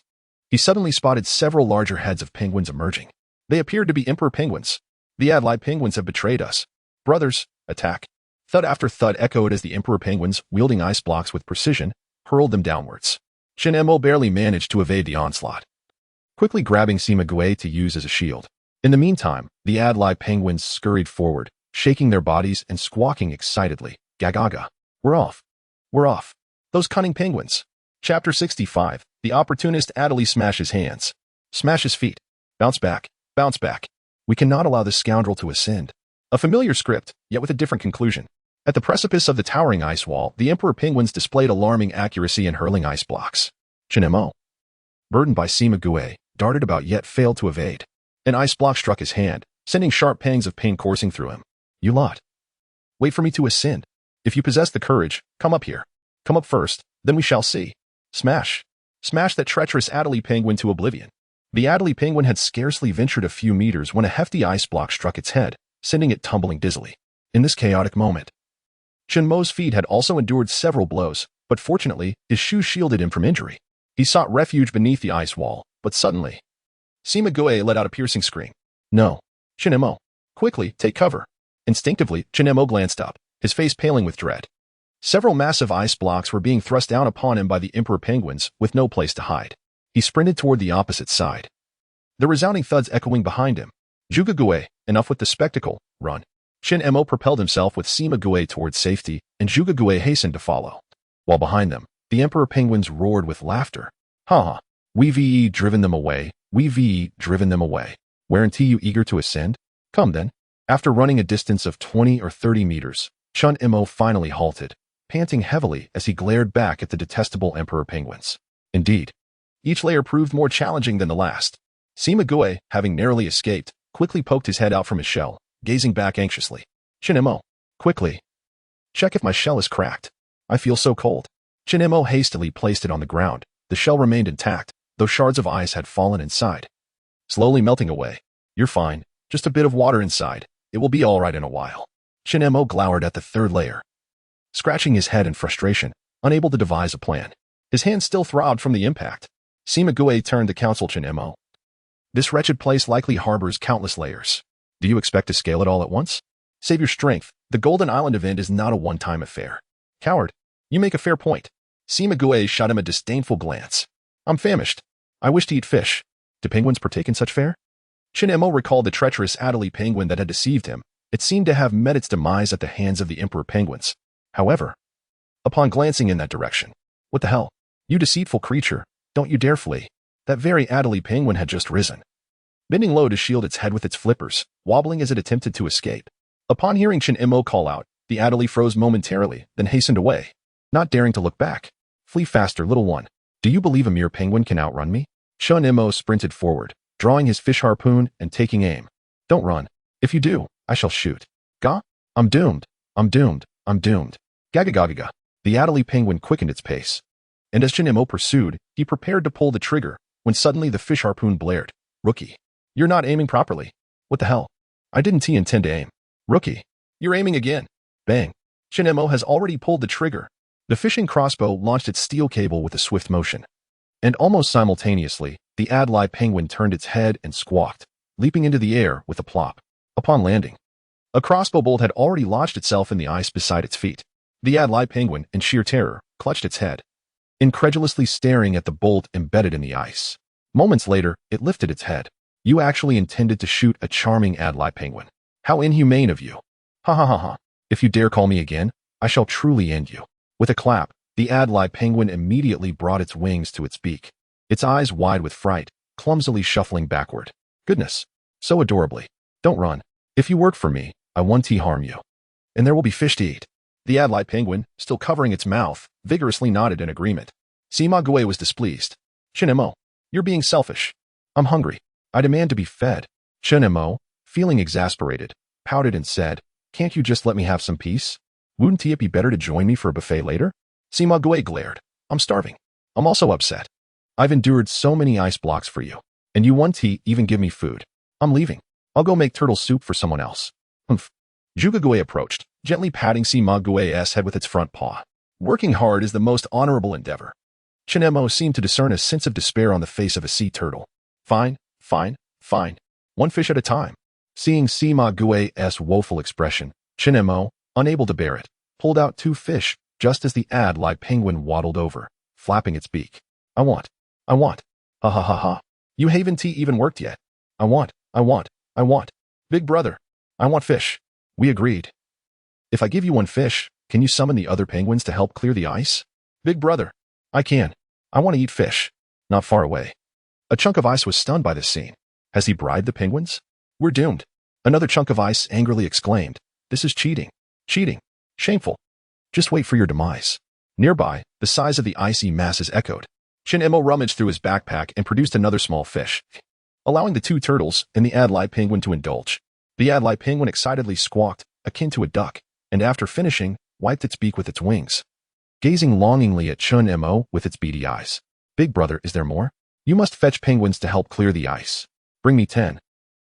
he suddenly spotted several larger heads of penguins emerging. They appeared to be emperor penguins. The Adlai penguins have betrayed us. Brothers, attack. Thud after thud echoed as the emperor penguins, wielding ice blocks with precision, hurled them downwards. Shin Mo barely managed to evade the onslaught, quickly grabbing Simague to use as a shield. In the meantime, the Adlai penguins scurried forward, shaking their bodies and squawking excitedly. Gagaga. We're off. We're off. Those cunning penguins. Chapter 65. The opportunist Adlai smashes hands. Smash his feet. Bounce back. Bounce back. We cannot allow this scoundrel to ascend. A familiar script, yet with a different conclusion. At the precipice of the towering ice wall, the emperor penguins displayed alarming accuracy in hurling ice blocks. Shin Mo, burdened by Simague, darted about yet failed to evade. An ice block struck his hand, sending sharp pangs of pain coursing through him. You lot. Wait for me to ascend. If you possess the courage, come up here. Come up first, then we shall see. Smash. Smash that treacherous Adlai penguin to oblivion. The Adlai penguin had scarcely ventured a few meters when a hefty ice block struck its head, sending it tumbling dizzily. In this chaotic moment, Shin Mo's feet had also endured several blows, but fortunately, his shoes shielded him from injury. He sought refuge beneath the ice wall, but suddenly, Simague let out a piercing scream. No. Shin Mo. Quickly, take cover. Instinctively, Shin Mo glanced up, his face paling with dread. Several massive ice blocks were being thrust down upon him by the emperor penguins, with no place to hide. He sprinted toward the opposite side, the resounding thuds echoing behind him. Jugague, enough with the spectacle, run. Shin Mo propelled himself with Simague towards safety, and Jugague hastened to follow. While behind them, the emperor penguins roared with laughter. Ha ha. We've driven them away. We've driven them away. Weren't you eager to ascend? Come then. After running a distance of 20 or 30 meters, Chun Imo finally halted, panting heavily as he glared back at the detestable emperor penguins. Indeed, each layer proved more challenging than the last. Simague, having narrowly escaped, quickly poked his head out from his shell, gazing back anxiously. Chun Imo, quickly. Check if my shell is cracked. I feel so cold. Chun Imo hastily placed it on the ground. The shell remained intact, though shards of ice had fallen inside. Slowly melting away. You're fine. Just a bit of water inside. It will be all right in a while. Chun Imo glowered at the third layer, scratching his head in frustration, unable to devise a plan. His hand still throbbed from the impact. Simague turned to counsel Chun Imo. This wretched place likely harbors countless layers. Do you expect to scale it all at once? Save your strength. The Golden Island event is not a one-time affair. Coward, you make a fair point. Simague shot him a disdainful glance. I'm famished. I wish to eat fish. Do penguins partake in such fare? Chun Imo recalled the treacherous Adelie penguin that had deceived him. It seemed to have met its demise at the hands of the emperor penguins. However, upon glancing in that direction, what the hell? You deceitful creature, don't you dare flee. That very Adelie penguin had just risen, bending low to shield its head with its flippers, wobbling as it attempted to escape. Upon hearing Chun Imo call out, the Adelie froze momentarily, then hastened away, not daring to look back. Flee faster, little one. Do you believe a mere penguin can outrun me? Chun Imo sprinted forward, drawing his fish harpoon and taking aim. Don't run. If you do, I shall shoot. Gah? I'm doomed. I'm doomed. I'm doomed. Gagagagaga. The Adelie penguin quickened its pace. And as Chun Imo pursued, he prepared to pull the trigger, when suddenly the fish harpoon blared. Rookie. You're not aiming properly. What the hell? I didn't intend to aim. Rookie. You're aiming again. Bang. Chun Imo has already pulled the trigger. The fishing crossbow launched its steel cable with a swift motion. And almost simultaneously, the Adelie penguin turned its head and squawked, leaping into the air with a plop. Upon landing, a crossbow bolt had already lodged itself in the ice beside its feet. The Adelie penguin, in sheer terror, clutched its head, incredulously staring at the bolt embedded in the ice. Moments later, it lifted its head. You actually intended to shoot a charming Adelie penguin. How inhumane of you. Ha ha ha ha. If you dare call me again, I shall truly end you. With a clap, the Adelie penguin immediately brought its wings to its beak, its eyes wide with fright, clumsily shuffling backward. Goodness. So adorably. Don't run. If you work for me, I won't harm you. And there will be fish to eat. The Adelie penguin, still covering its mouth, vigorously nodded in agreement. Simague was displeased. Chun Imo, you're being selfish. I'm hungry. I demand to be fed. Chun Imo, feeling exasperated, pouted and said, can't you just let me have some peace? Wouldn't it be better to join me for a buffet later? Simague glared. I'm starving. I'm also upset. I've endured so many ice blocks for you, and you won't even give me food. I'm leaving. I'll go make turtle soup for someone else. Humph. Jugague approached, gently patting Simague's head with its front paw. Working hard is the most honorable endeavor. Chun Imo seemed to discern a sense of despair on the face of a sea turtle. Fine, fine, fine. One fish at a time. Seeing Simague's woeful expression, Chun Imo, unable to bear it, pulled out 2 fish, just as the Adelie penguin waddled over, flapping its beak. I want. Ha ha ha ha. You haven't even worked yet. I want. Big brother. I want fish. We agreed. If I give you 1 fish, can you summon the other penguins to help clear the ice? Big brother. I can. I want to eat fish. Not far away. A chunk of ice was stunned by this scene. Has he bribed the penguins? We're doomed. Another chunk of ice angrily exclaimed. This is cheating. Cheating. Shameful. Just wait for your demise. Nearby, the size of the icy masses echoed. Chun Imo rummaged through his backpack and produced another small fish, allowing the 2 turtles and the Adelie penguin to indulge. The Adelie penguin excitedly squawked, akin to a duck, and after finishing, wiped its beak with its wings, gazing longingly at Chun Imo with its beady eyes. Big brother, is there more? You must fetch penguins to help clear the ice. Bring me 10,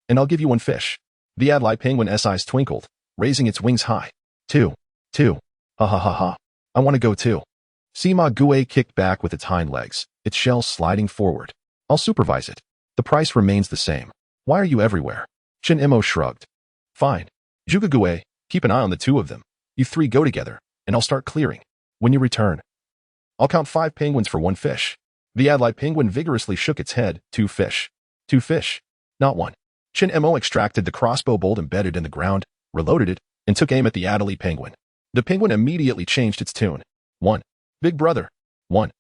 and I'll give you 1 fish. The Adelie penguin's eyes twinkled, raising its wings high. 2. Ha ha ha ha. I want to go too. Simague kicked back with its hind legs, its shell sliding forward. I'll supervise it. The price remains the same. Why are you everywhere? Chun Imo shrugged. Fine. Jugague, keep an eye on the 2 of them. You 3 go together, and I'll start clearing. When you return, I'll count 5 penguins for 1 fish. The Adelie penguin vigorously shook its head. 2 fish. 2 fish. Not 1. Chun Imo extracted the crossbow bolt embedded in the ground, reloaded it, and took aim at the Adelie penguin. The penguin immediately changed its tune. 1. Big brother. 1.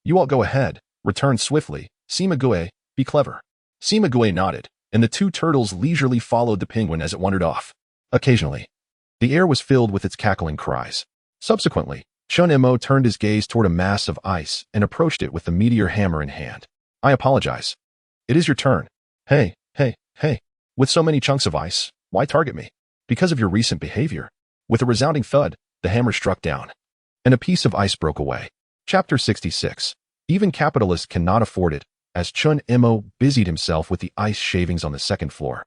You all go ahead. Return swiftly. Simague, be clever. Simague nodded, and the 2 turtles leisurely followed the penguin as it wandered off. Occasionally, the air was filled with its cackling cries. Subsequently, Chun Mo turned his gaze toward a mass of ice and approached it with the meteor hammer in hand. I apologize. It is your turn. Hey, hey, hey. With so many chunks of ice, why target me? Because of your recent behavior. With a resounding thud, the hammer struck down, and a piece of ice broke away. Chapter 66. Even capitalists cannot afford it, as Chun Mo busied himself with the ice shavings on the second floor.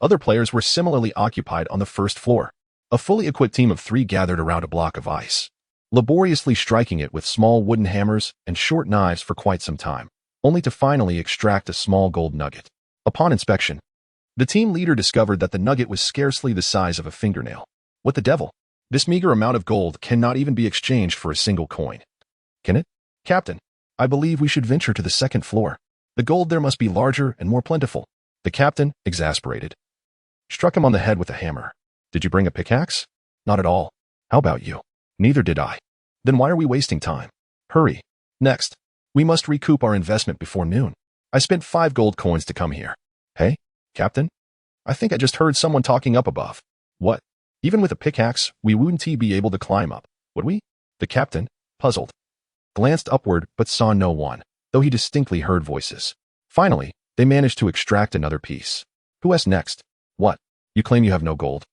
Other players were similarly occupied on the first floor. A fully equipped team of 3 gathered around a block of ice, laboriously striking it with small wooden hammers and short knives for quite some time, only to finally extract a small gold nugget. Upon inspection, the team leader discovered that the nugget was scarcely the size of a fingernail. What the devil? This meager amount of gold cannot even be exchanged for a single coin. Can it? Captain, I believe we should venture to the second floor. The gold there must be larger and more plentiful. The captain, exasperated, struck him on the head with a hammer. Did you bring a pickaxe? Not at all. How about you? Neither did I. Then why are we wasting time? Hurry. Next. We must recoup our investment before noon. I spent 5 gold coins to come here. Hey, Captain? I think I just heard someone talking up above. What? Even with a pickaxe, we wouldn't be able to climb up, would we? The captain, puzzled, glanced upward but saw no one, though he distinctly heard voices. Finally, they managed to extract another piece. Who asked next? What? You claim you have no gold?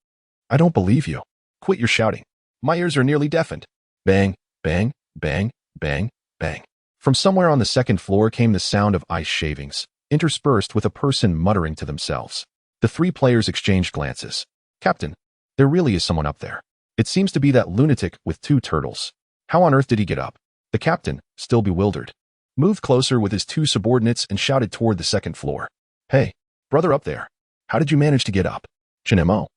I don't believe you. Quit your shouting. My ears are nearly deafened. Bang, bang, bang, bang, bang. From somewhere on the second floor came the sound of ice shavings, interspersed with a person muttering to themselves. The 3 players exchanged glances. Captain, there really is someone up there. It seems to be that lunatic with 2 turtles. How on earth did he get up? The captain, still bewildered, moved closer with his 2 subordinates and shouted toward the second floor. Hey, brother up there. How did you manage to get up? Chun Mo,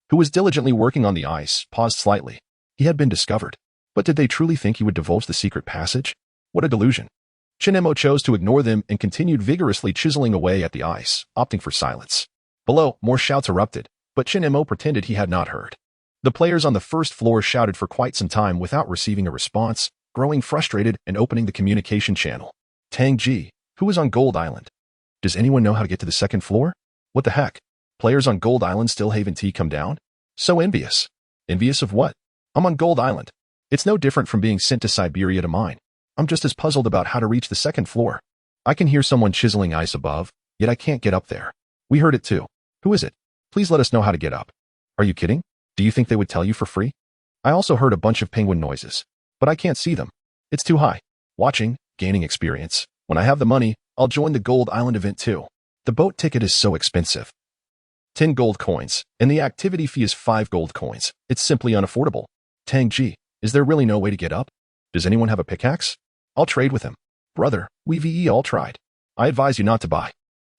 who was diligently working on the ice, paused slightly. He had been discovered. But did they truly think he would divulge the secret passage? What a delusion. Chun Mo chose to ignore them and continued vigorously chiseling away at the ice, opting for silence. Below, more shouts erupted, but Chun Mo pretended he had not heard. The players on the first floor shouted for quite some time without receiving a response, growing frustrated and opening the communication channel. Tang Ji, who is on Gold Island? Does anyone know how to get to the second floor? What the heck? Players on Gold Island still haven't come down? So envious. Envious of what? I'm on Gold Island. It's no different from being sent to Siberia to mine. I'm just as puzzled about how to reach the second floor. I can hear someone chiseling ice above, yet I can't get up there. We heard it too. Who is it? Please let us know how to get up. Are you kidding? Do you think they would tell you for free? I also heard a bunch of penguin noises, but I can't see them. It's too high. Watching, gaining experience. When I have the money, I'll join the Gold Island event too. The boat ticket is so expensive. 10 gold coins, and the activity fee is 5 gold coins. It's simply unaffordable. Tang Ji, is there really no way to get up? Does anyone have a pickaxe? I'll trade with him. Brother, we all tried. I advise you not to buy.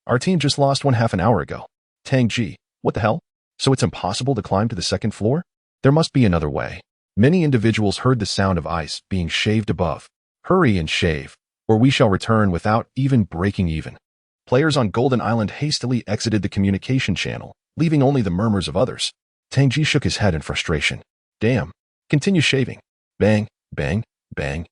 Our team just lost one half an hour ago. Tang Ji, what the hell? So it's impossible to climb to the second floor? There must be another way. Many individuals heard the sound of ice being shaved above. Hurry and shave, or we shall return without even breaking even. Players on Golden Island hastily exited the communication channel, leaving only the murmurs of others. Tang Ji shook his head in frustration. Damn. Continue shaving. Bang, bang, bang,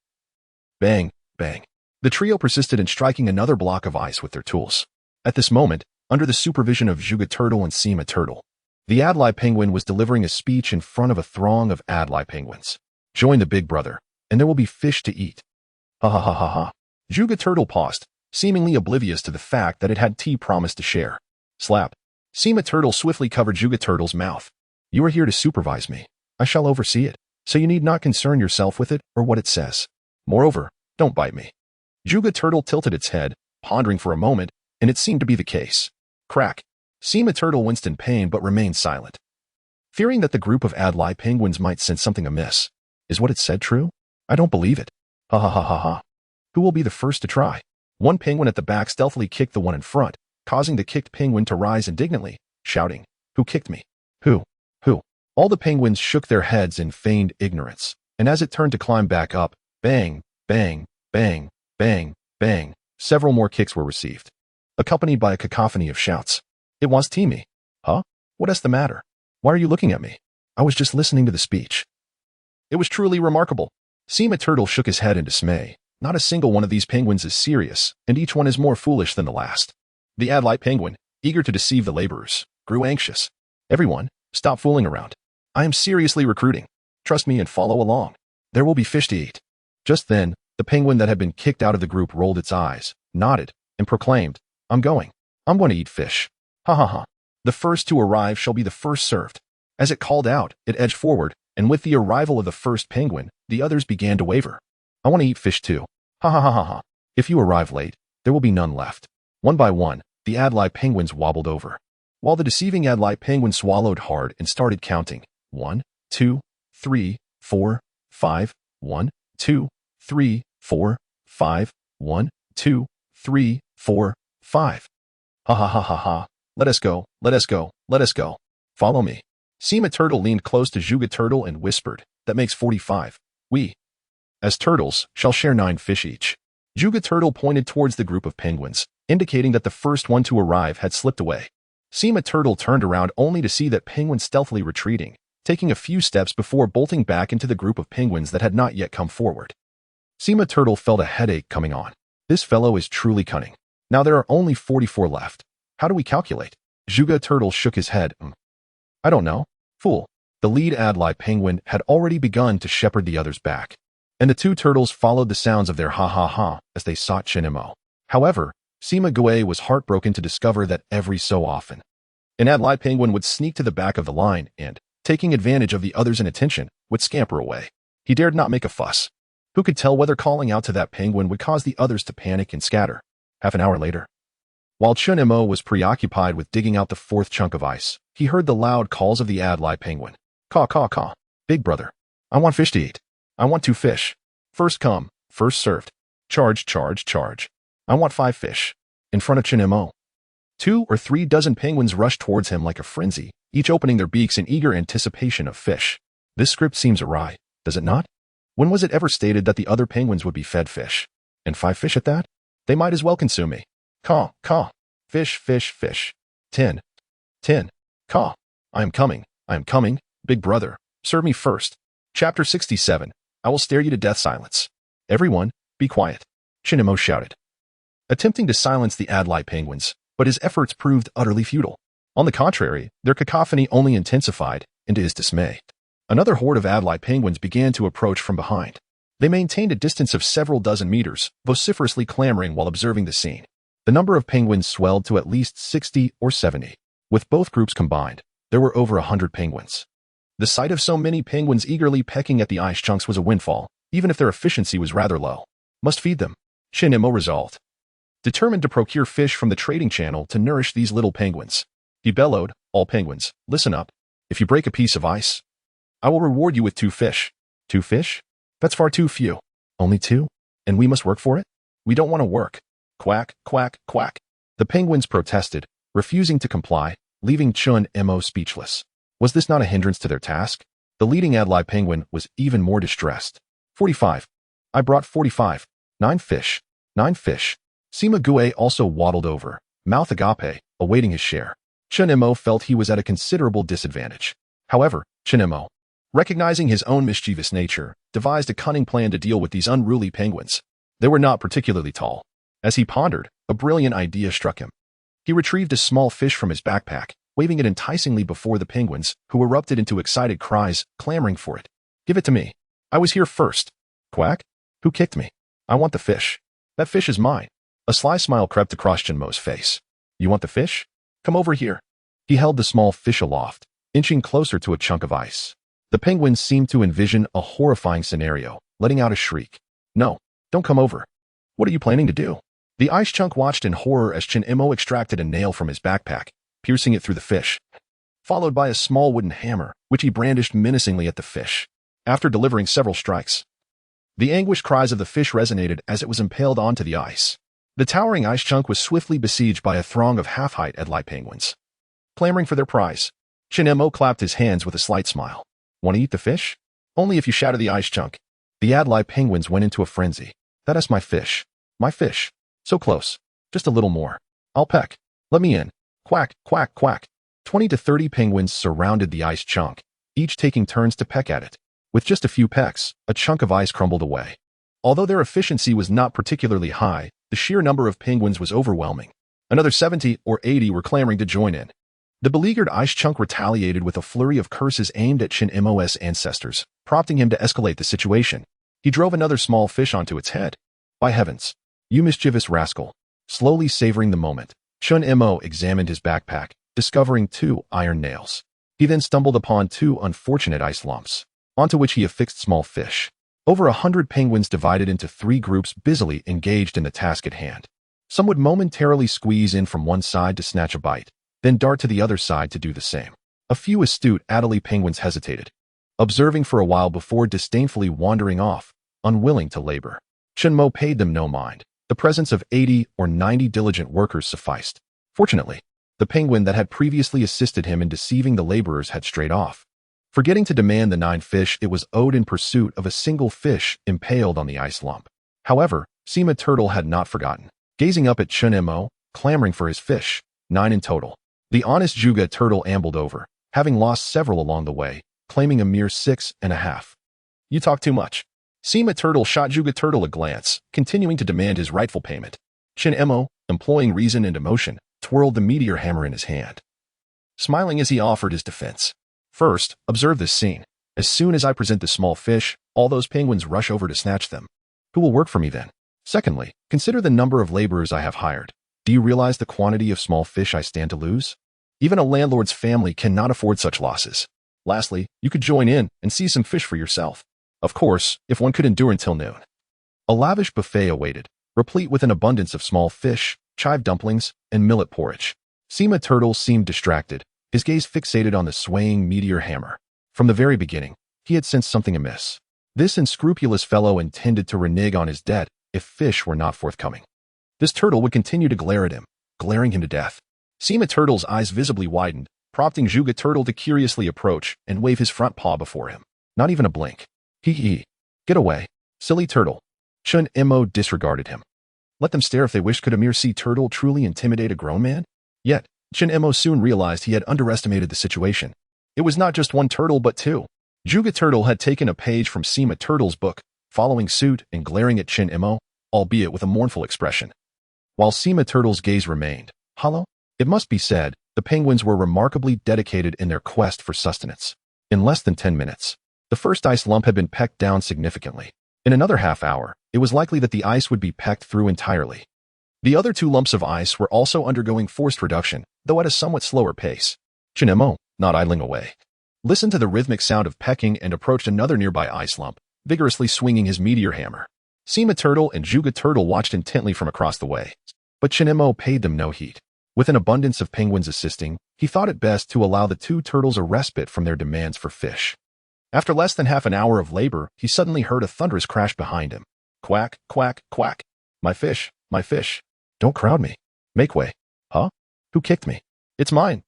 bang, bang. The trio persisted in striking another block of ice with their tools. At this moment, under the supervision of Zhuge Turtle and Sima Turtle, the Adlai Penguin was delivering a speech in front of a throng of Adlai Penguins. Join the big brother, and there will be fish to eat. Ha ha ha ha ha. Zhuge Turtle paused, seemingly oblivious to the fact that it had tea promised to share. Slap. Sima Turtle swiftly covered Zhuge Turtle's mouth. You are here to supervise me. I shall oversee it, so you need not concern yourself with it or what it says. Moreover, don't bite me. Zhuge Turtle tilted its head, pondering for a moment, and it seemed to be the case. Crack. Sima Turtle winced in pain but remained silent, fearing that the group of Adlai penguins might sense something amiss. Is what it said true? I don't believe it. Ha ha ha ha ha. Who will be the first to try? One penguin at the back stealthily kicked the one in front, causing the kicked penguin to rise indignantly, shouting, Who kicked me? Who? Who? All the penguins shook their heads in feigned ignorance, and as it turned to climb back up, bang, bang, bang, bang, bang, several more kicks were received, accompanied by a cacophony of shouts. It was Timmy. Huh? What is the matter? Why are you looking at me? I was just listening to the speech. It was truly remarkable. Sima Turtle shook his head in dismay. Not a single one of these penguins is serious, and each one is more foolish than the last. The Adlai penguin, eager to deceive the laborers, grew anxious. Everyone, Stop fooling around. I am seriously recruiting. Trust me and follow along. There will be fish to eat. Just then, the penguin that had been kicked out of the group rolled its eyes, nodded, and proclaimed, I'm going to eat fish. Ha ha ha. The first to arrive shall be the first served. As it called out, it edged forward, and with the arrival of the first penguin, the others began to waver. I want to eat fish too. Ha ha ha ha ha. If you arrive late, there will be none left. One by one, the Adlai penguins wobbled over, while the deceiving Adlai penguin swallowed hard and started counting. 1, 2, 3, 4, 5, 1, 2, 3, 4, 5, 1, 2, 3, 4, 5. Ha ha ha ha ha. Let us go, let us go, let us go. Follow me. Seema Turtle leaned close to Juga Turtle and whispered, that makes 45. We, as turtles, shall share 9 fish each. Juga Turtle pointed towards the group of penguins, indicating that the first one to arrive had slipped away. Seema Turtle turned around only to see that penguin stealthily retreating, taking a few steps before bolting back into the group of penguins that had not yet come forward. Seema Turtle felt a headache coming on. This fellow is truly cunning. Now there are only 44 left. How do we calculate? Juga Turtle shook his head. I don't know. Fool. The lead Adlai penguin had already begun to shepherd the others back, and the 2 turtles followed the sounds of their ha-ha-ha as they sought Chinemo. However, Seema Gue was heartbroken to discover that every so often, an Adlai penguin would sneak to the back of the line and, taking advantage of the others' inattention, would scamper away. He dared not make a fuss. Who could tell whether calling out to that penguin would cause the others to panic and scatter? Half an hour later, while Chinemo was preoccupied with digging out the 4th chunk of ice, he heard the loud calls of the Adlai penguin. Caw, caw, caw. Big brother. I want fish to eat. I want 2 fish. First come, first served. Charge, charge, charge. I want 5 fish. In front of Chinemo, 2 or 3 dozen penguins rushed towards him like a frenzy, each opening their beaks in eager anticipation of fish. This script seems awry, does it not? When was it ever stated that the other penguins would be fed fish? And 5 fish at that? They might as well consume me. Caw, caw. Fish, fish, fish. 10. 10. Caw. I am coming, big brother. Serve me first. Chapter 67. I will stare you to death. Silence. Everyone, be quiet. Chinemo shouted, attempting to silence the Adlai penguins, but his efforts proved utterly futile. On the contrary, their cacophony only intensified, and to his dismay, another horde of Adlai penguins began to approach from behind. They maintained a distance of several dozen meters, vociferously clamoring while observing the scene. The number of penguins swelled to at least 60 or 70. With both groups combined, there were over 100 penguins. The sight of so many penguins eagerly pecking at the ice chunks was a windfall, even if their efficiency was rather low. Must feed them. Chinemo resolved, determined to procure fish from the trading channel to nourish these little penguins. He bellowed, all penguins, listen up. If you break a piece of ice, I will reward you with 2 fish. 2 fish? That's far too few. Only 2? And we must work for it? We don't want to work. Quack, quack, quack. The penguins protested, refusing to comply, leaving Chun-Mo speechless. Was this not a hindrance to their task? The leading Adlai penguin was even more distressed. 45. I brought 45. 9 fish. 9 fish. Seema Gue also waddled over, mouth agape, awaiting his share. Chun-Mo felt he was at a considerable disadvantage. However, Chun-Mo, recognizing his own mischievous nature, devised a cunning plan to deal with these unruly penguins. They were not particularly tall. As he pondered, a brilliant idea struck him. He retrieved a small fish from his backpack, waving it enticingly before the penguins, who erupted into excited cries, clamoring for it. Give it to me. I was here first. Quack? Who kicked me? I want the fish. That fish is mine. A sly smile crept across Chinmo's face. You want the fish? Come over here. He held the small fish aloft, inching closer to a chunk of ice. The penguins seemed to envision a horrifying scenario, letting out a shriek. No, don't come over. What are you planning to do? The ice chunk watched in horror as Chin-Mo extracted a nail from his backpack, piercing it through the fish, followed by a small wooden hammer, which he brandished menacingly at the fish. After delivering several strikes, the anguished cries of the fish resonated as it was impaled onto the ice. The towering ice chunk was swiftly besieged by a throng of half-height Adlai penguins, clamoring for their prize. Chin-Mo clapped his hands with a slight smile. Want to eat the fish? Only if you shatter the ice chunk. The Adlai penguins went into a frenzy. That is my fish. My fish. So close. Just a little more. I'll peck. Let me in. Quack, quack, quack. 20 to 30 penguins surrounded the ice chunk, each taking turns to peck at it. With just a few pecks, a chunk of ice crumbled away. Although their efficiency was not particularly high, the sheer number of penguins was overwhelming. Another 70 or 80 were clamoring to join in. The beleaguered ice chunk retaliated with a flurry of curses aimed at Shin Mo's ancestors, prompting him to escalate the situation. He drove another small fish onto its head. By heavens, you mischievous rascal. Slowly savoring the moment, Shin Mo examined his backpack, discovering 2 iron nails. He then stumbled upon 2 unfortunate ice lumps, onto which he affixed small fish. Over 100 penguins divided into 3 groups busily engaged in the task at hand. Some would momentarily squeeze in from one side to snatch a bite, then dart to the other side to do the same. A few astute Adelie penguins hesitated, observing for a while before disdainfully wandering off, unwilling to labor. Shin Mo paid them no mind. The presence of 80 or 90 diligent workers sufficed. Fortunately, the penguin that had previously assisted him in deceiving the laborers had strayed off, forgetting to demand the 9 fish it was owed in pursuit of a single fish impaled on the ice lump. However, Sima Turtle had not forgotten, gazing up at Shin Mo, clamoring for his fish, 9 in total. The honest Juga Turtle ambled over, having lost several along the way, claiming a mere 6.5. You talk too much. Sima Turtle shot Juga Turtle a glance, continuing to demand his rightful payment. Shin Mo, employing reason and emotion, twirled the meteor hammer in his hand, smiling as he offered his defense. First, observe this scene. As soon as I present the small fish, all those penguins rush over to snatch them. Who will work for me then? Secondly, consider the number of laborers I have hired. Do you realize the quantity of small fish I stand to lose? Even a landlord's family cannot afford such losses. Lastly, you could join in and seize some fish for yourself. Of course, if one could endure until noon. A lavish buffet awaited, replete with an abundance of small fish, chive dumplings, and millet porridge. Sima Turtle seemed distracted, his gaze fixated on the swaying meteor hammer. From the very beginning, he had sensed something amiss. This unscrupulous fellow intended to renege on his debt if fish were not forthcoming. This turtle would continue to glare at him, glaring him to death. Sima Turtle's eyes visibly widened, prompting Juga Turtle to curiously approach and wave his front paw before him. Not even a blink. Hee. Get away, silly turtle. Shin Mo disregarded him. Let them stare if they wish. Could a mere sea turtle truly intimidate a grown man? Yet, Shin Mo soon realized he had underestimated the situation. It was not just one turtle but 2. Juga Turtle had taken a page from Sima Turtle's book, following suit and glaring at Shin Mo, albeit with a mournful expression. While Sima Turtle's gaze remained hollow, it must be said, the penguins were remarkably dedicated in their quest for sustenance. In less than 10 minutes, the first ice lump had been pecked down significantly. In another half hour, it was likely that the ice would be pecked through entirely. The other 2 lumps of ice were also undergoing forced reduction, though at a somewhat slower pace. Shin Mo, not idling away, listened to the rhythmic sound of pecking and approached another nearby ice lump, vigorously swinging his meteor hammer. Sima Turtle and Juga Turtle watched intently from across the way, but Shin Mo paid them no heed. With an abundance of penguins assisting, he thought it best to allow the 2 turtles a respite from their demands for fish. After less than half an hour of labor, he suddenly heard a thunderous crash behind him. Quack, quack, quack. My fish, my fish. Don't crowd me. Make way. Huh? Who kicked me? It's mine.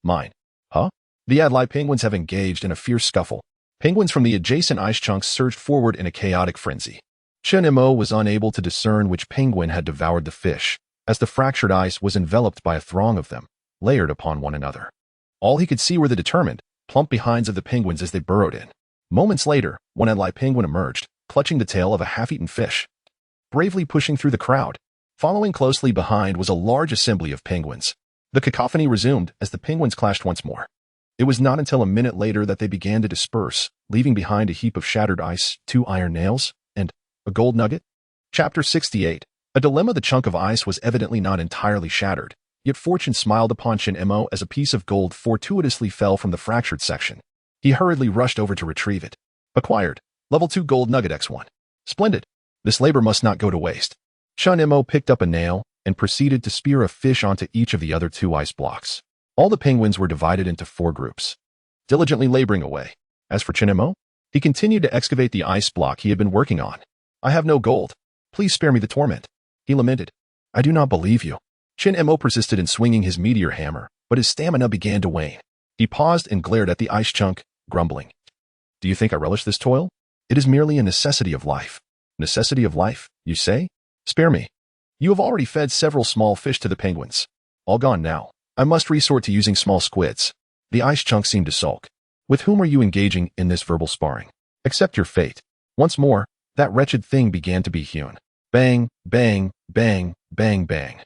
Huh? The Adelie penguins have engaged in a fierce scuffle. Penguins from the adjacent ice chunks surged forward in a chaotic frenzy. Shin Mo was unable to discern which penguin had devoured the fish, as the fractured ice was enveloped by a throng of them, layered upon one another. All he could see were the determined, plump behinds of the penguins as they burrowed in. Moments later, one Adelie penguin emerged, clutching the tail of a half-eaten fish, bravely pushing through the crowd. Following closely behind was a large assembly of penguins. The cacophony resumed as the penguins clashed once more. It was not until a minute later that they began to disperse, leaving behind a heap of shattered ice, 2 iron nails, and a gold nugget. Chapter 68. A dilemma. The chunk of ice was evidently not entirely shattered, yet fortune smiled upon Shin Mo as a piece of gold fortuitously fell from the fractured section. He hurriedly rushed over to retrieve it. Acquired. Level 2 gold nugget X1. Splendid. This labor must not go to waste. Shin Mo picked up a nail and proceeded to spear a fish onto each of the other 2 ice blocks. All the penguins were divided into 4 groups, diligently laboring away. As for Shin Mo, he continued to excavate the ice block he had been working on. I have no gold. Please spare me the torment, he lamented. I do not believe you. Shin Mo persisted in swinging his meteor hammer, but his stamina began to wane. He paused and glared at the ice chunk, grumbling. Do you think I relish this toil? It is merely a necessity of life. Necessity of life, you say? Spare me. You have already fed several small fish to the penguins. All gone now. I must resort to using small squids. The ice chunk seemed to sulk. With whom are you engaging in this verbal sparring? Accept your fate. Once more, that wretched thing began to be hewn. Bang, bang, bang, bang, bang.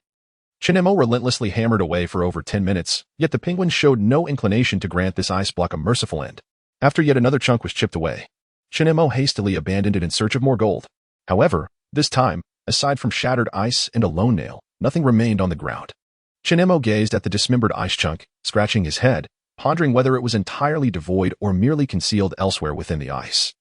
Chinemo relentlessly hammered away for over 10 minutes, yet the penguin showed no inclination to grant this ice block a merciful end. After yet another chunk was chipped away, Chinemo hastily abandoned it in search of more gold. However, this time, aside from shattered ice and a lone nail, nothing remained on the ground. Chinemo gazed at the dismembered ice chunk, scratching his head, pondering whether it was entirely devoid or merely concealed elsewhere within the ice.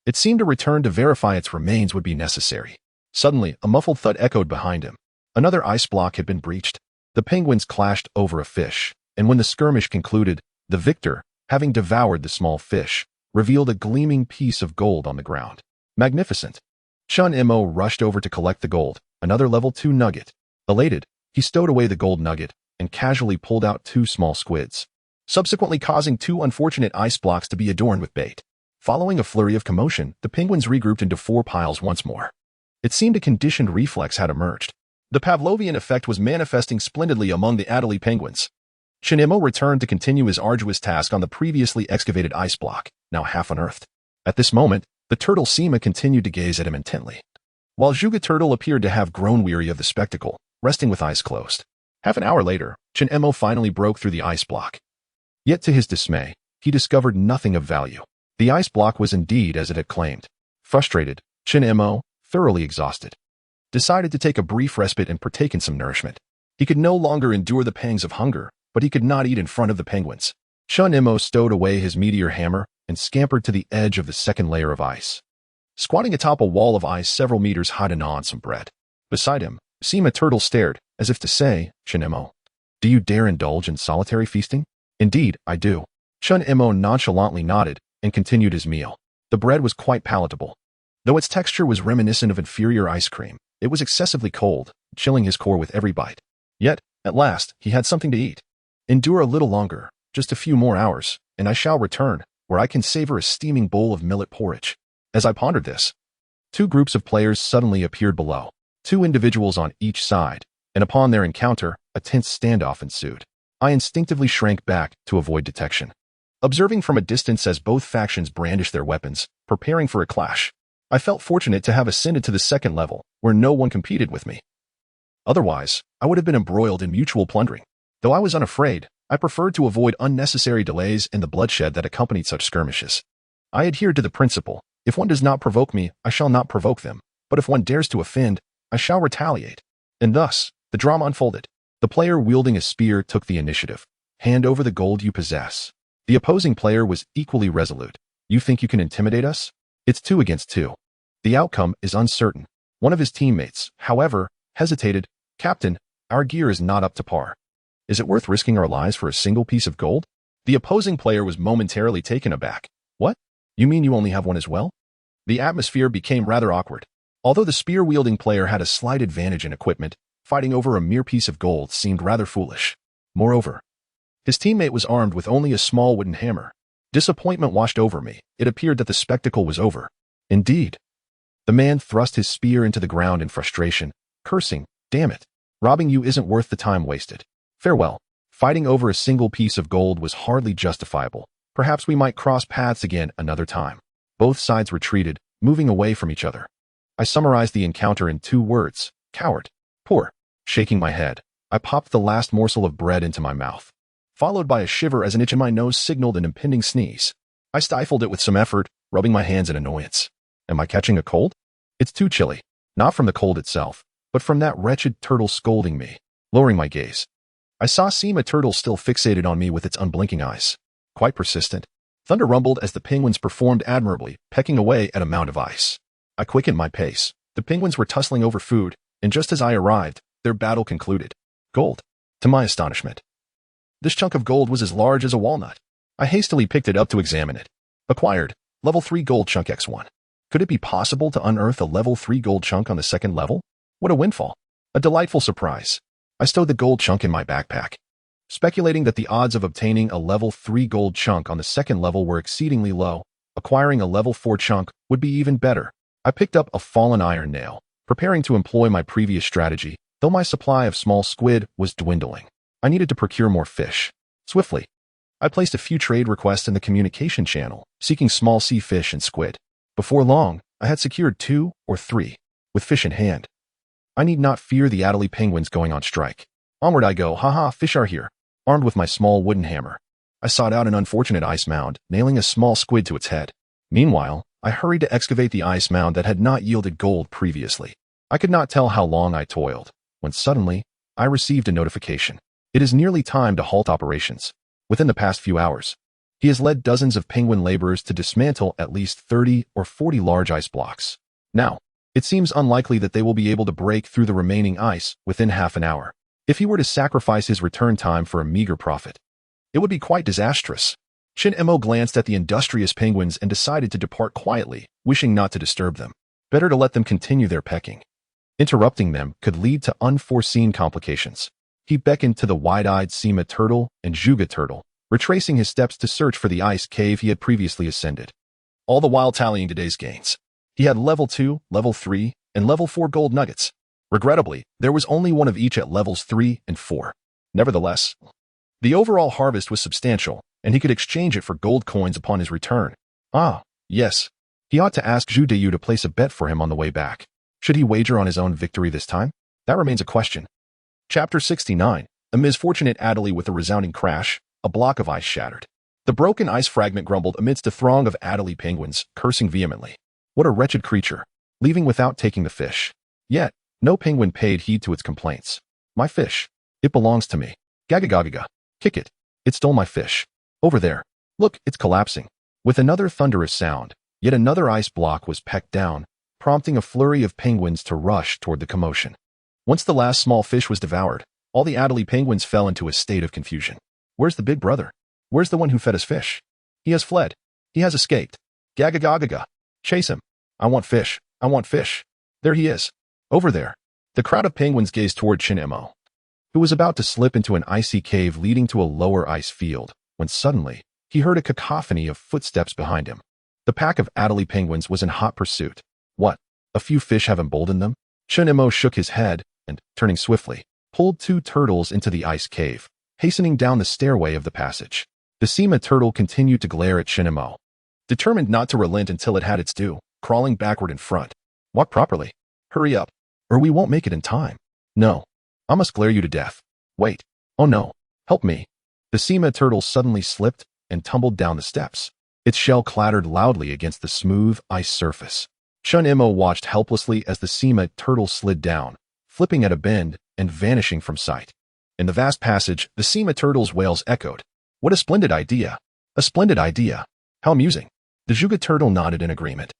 It seemed a return to verify its remains would be necessary. Suddenly, a muffled thud echoed behind him. Another ice block had been breached. The penguins clashed over a fish, and when the skirmish concluded, the victor, having devoured the small fish, revealed a gleaming piece of gold on the ground. Magnificent. Chun-Imo rushed over to collect the gold, another level 2 nugget. Elated, he stowed away the gold nugget and casually pulled out 2 small squids, subsequently causing 2 unfortunate ice blocks to be adorned with bait. Following a flurry of commotion, the penguins regrouped into 4 piles once more. It seemed a conditioned reflex had emerged. The Pavlovian effect was manifesting splendidly among the Adelie penguins. Chinemo returned to continue his arduous task on the previously excavated ice block, now half unearthed. At this moment, the turtle Sima continued to gaze at him intently, while Zhuge Turtle appeared to have grown weary of the spectacle, resting with eyes closed. Half an hour later, Chinemo finally broke through the ice block. Yet to his dismay, he discovered nothing of value. The ice block was indeed as it had claimed. Frustrated, Chinemo, thoroughly exhausted, decided to take a brief respite and partake in some nourishment. He could no longer endure the pangs of hunger, but he could not eat in front of the penguins. Chun-Imo stowed away his meteor hammer and scampered to the edge of the second layer of ice, squatting atop a wall of ice several meters high to gnaw on some bread. Beside him, Sima Turtle stared, as if to say, Chun-Imo, do you dare indulge in solitary feasting? Indeed, I do. Chun-Imo nonchalantly nodded and continued his meal. The bread was quite palatable. Though its texture was reminiscent of inferior ice cream, it was excessively cold, chilling his core with every bite. Yet, at last, he had something to eat. Endure a little longer, just a few more hours, and I shall return, where I can savor a steaming bowl of millet porridge. As I pondered this, 2 groups of players suddenly appeared below, 2 individuals on each side, and upon their encounter, a tense standoff ensued. I instinctively shrank back to avoid detection, observing from a distance as both factions brandished their weapons, preparing for a clash. I felt fortunate to have ascended to the second level, where no one competed with me. Otherwise, I would have been embroiled in mutual plundering. Though I was unafraid, I preferred to avoid unnecessary delays and the bloodshed that accompanied such skirmishes. I adhered to the principle, if one does not provoke me, I shall not provoke them, but if one dares to offend, I shall retaliate. And thus, the drama unfolded. The player wielding a spear took the initiative. Hand over the gold you possess. The opposing player was equally resolute. You think you can intimidate us? It's 2 against 2. The outcome is uncertain. One of his teammates, however, hesitated. Captain, our gear is not up to par. Is it worth risking our lives for a single piece of gold? The opposing player was momentarily taken aback. What? You mean you only have one as well? The atmosphere became rather awkward. Although the spear-wielding player had a slight advantage in equipment, fighting over a mere piece of gold seemed rather foolish. Moreover, his teammate was armed with only a small wooden hammer. Disappointment washed over me. It appeared that the spectacle was over. Indeed. The man thrust his spear into the ground in frustration, cursing, damn it, robbing you isn't worth the time wasted. Farewell. Fighting over a single piece of gold was hardly justifiable. Perhaps we might cross paths again another time. Both sides retreated, moving away from each other. I summarized the encounter in 2 words, coward. Poor. Shaking my head, I popped the last morsel of bread into my mouth, followed by a shiver as an itch in my nose signaled an impending sneeze. I stifled it with some effort, rubbing my hands in annoyance. Am I catching a cold? It's too chilly. Not from the cold itself, but from that wretched turtle scolding me. Lowering my gaze, I saw Sima Turtle still fixated on me with its unblinking eyes. Quite persistent. Thunder rumbled as the penguins performed admirably, pecking away at a mound of ice. I quickened my pace. The penguins were tussling over food, and just as I arrived, their battle concluded. Gold. To my astonishment, this chunk of gold was as large as a walnut. I hastily picked it up to examine it. Acquired. Level 3 gold chunk X1. Could it be possible to unearth a level 3 gold chunk on the second level? What a windfall. A delightful surprise. I stowed the gold chunk in my backpack, speculating that the odds of obtaining a level 3 gold chunk on the second level were exceedingly low. Acquiring a level 4 chunk would be even better. I picked up a fallen iron nail, preparing to employ my previous strategy, though my supply of small squid was dwindling. I needed to procure more fish. Swiftly, I placed a few trade requests in the communication channel, seeking small sea fish and squid. Before long, I had secured 2 or 3. With fish in hand, I need not fear the Adelie penguins going on strike. Onward I go, haha, fish are here. Armed with my small wooden hammer, I sought out an unfortunate ice mound, nailing a small squid to its head. Meanwhile, I hurried to excavate the ice mound that had not yielded gold previously. I could not tell how long I toiled, when suddenly, I received a notification. It is nearly time to halt operations. Within the past few hours, he has led dozens of penguin laborers to dismantle at least 30 or 40 large ice blocks. Now, it seems unlikely that they will be able to break through the remaining ice within half an hour. If he were to sacrifice his return time for a meager profit, it would be quite disastrous. Shin Mo glanced at the industrious penguins and decided to depart quietly, wishing not to disturb them. Better to let them continue their pecking. Interrupting them could lead to unforeseen complications. He beckoned to the wide-eyed Sima turtle and Juga turtle, retracing his steps to search for the ice cave he had previously ascended, all the while tallying today's gains. He had level 2, level 3, and level 4 gold nuggets. Regrettably, there was only one of each at levels 3 and 4. Nevertheless, the overall harvest was substantial, and he could exchange it for gold coins upon his return. Ah, yes. He ought to ask Zhu Deyu to place a bet for him on the way back. Should he wager on his own victory this time? That remains a question. Chapter 69. A misfortunate Adderley with a resounding crash, a block of ice shattered. The broken ice fragment grumbled amidst a throng of Adderley penguins, cursing vehemently. What a wretched creature, leaving without taking the fish. Yet, no penguin paid heed to its complaints. My fish. It belongs to me. Gagagagaga. Kick it. It stole my fish. Over there. Look, it's collapsing. With another thunderous sound, yet another ice block was pecked down, prompting a flurry of penguins to rush toward the commotion. Once the last small fish was devoured, all the Adderley penguins fell into a state of confusion. Where's the big brother? Where's the one who fed us fish? He has fled. He has escaped. Gagagagaga. Chase him. I want fish. I want fish. There he is. Over there. The crowd of penguins gazed toward Shin Mo, who was about to slip into an icy cave leading to a lower ice field, when suddenly, he heard a cacophony of footsteps behind him. The pack of Adderley penguins was in hot pursuit. What? A few fish have emboldened them? Shin Mo shook his head and, turning swiftly, pulled 2 turtles into the ice cave, hastening down the stairway of the passage. The Sima turtle continued to glare at Shin Mo, determined not to relent until it had its due, crawling backward in front. Walk properly. Hurry up, or we won't make it in time. No. I must glare you to death. Wait. Oh no. Help me. The Sima turtle suddenly slipped and tumbled down the steps. Its shell clattered loudly against the smooth ice surface. Shun Mo watched helplessly as the Sima turtle slid down, flipping at a bend and vanishing from sight. In the vast passage, the Sima turtle's wails echoed. What a splendid idea. A splendid idea. How amusing. The Juga turtle nodded in agreement,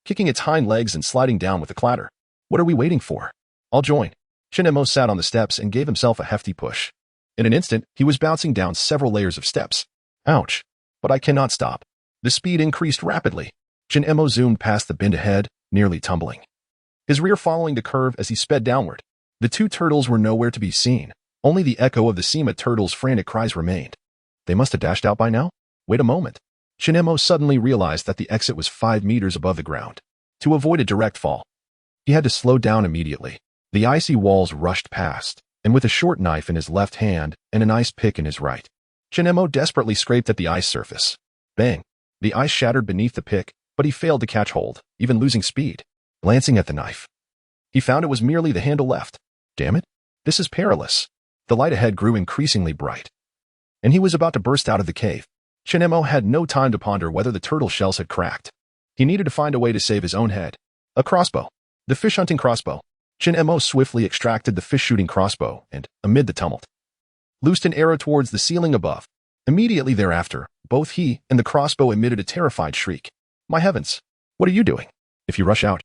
kicking its hind legs and sliding down with a clatter. What are we waiting for? I'll join. Shin Mo sat on the steps and gave himself a hefty push. In an instant, he was bouncing down several layers of steps. Ouch. But I cannot stop. The speed increased rapidly. Shin Mo zoomed past the bend ahead, nearly tumbling, his rear following the curve as he sped downward. The 2 turtles were nowhere to be seen. Only the echo of the Sima turtle's frantic cries remained. They must have dashed out by now? Wait a moment. Shin Mo suddenly realized that the exit was 5 meters above the ground. To avoid a direct fall, he had to slow down immediately. The icy walls rushed past, and with a short knife in his left hand and an ice pick in his right, Shin Mo desperately scraped at the ice surface. Bang! The ice shattered beneath the pick, but he failed to catch hold, even losing speed. Glancing at the knife, he found it was merely the handle left. Damn it! This is perilous. The light ahead grew increasingly bright, and he was about to burst out of the cave. Shin Mo had no time to ponder whether the turtle shells had cracked. He needed to find a way to save his own head. A crossbow. The fish-hunting crossbow. Shin Mo swiftly extracted the fish-shooting crossbow and, amid the tumult, loosed an arrow towards the ceiling above. Immediately thereafter, both he and the crossbow emitted a terrified shriek. My heavens! What are you doing? If you rush out,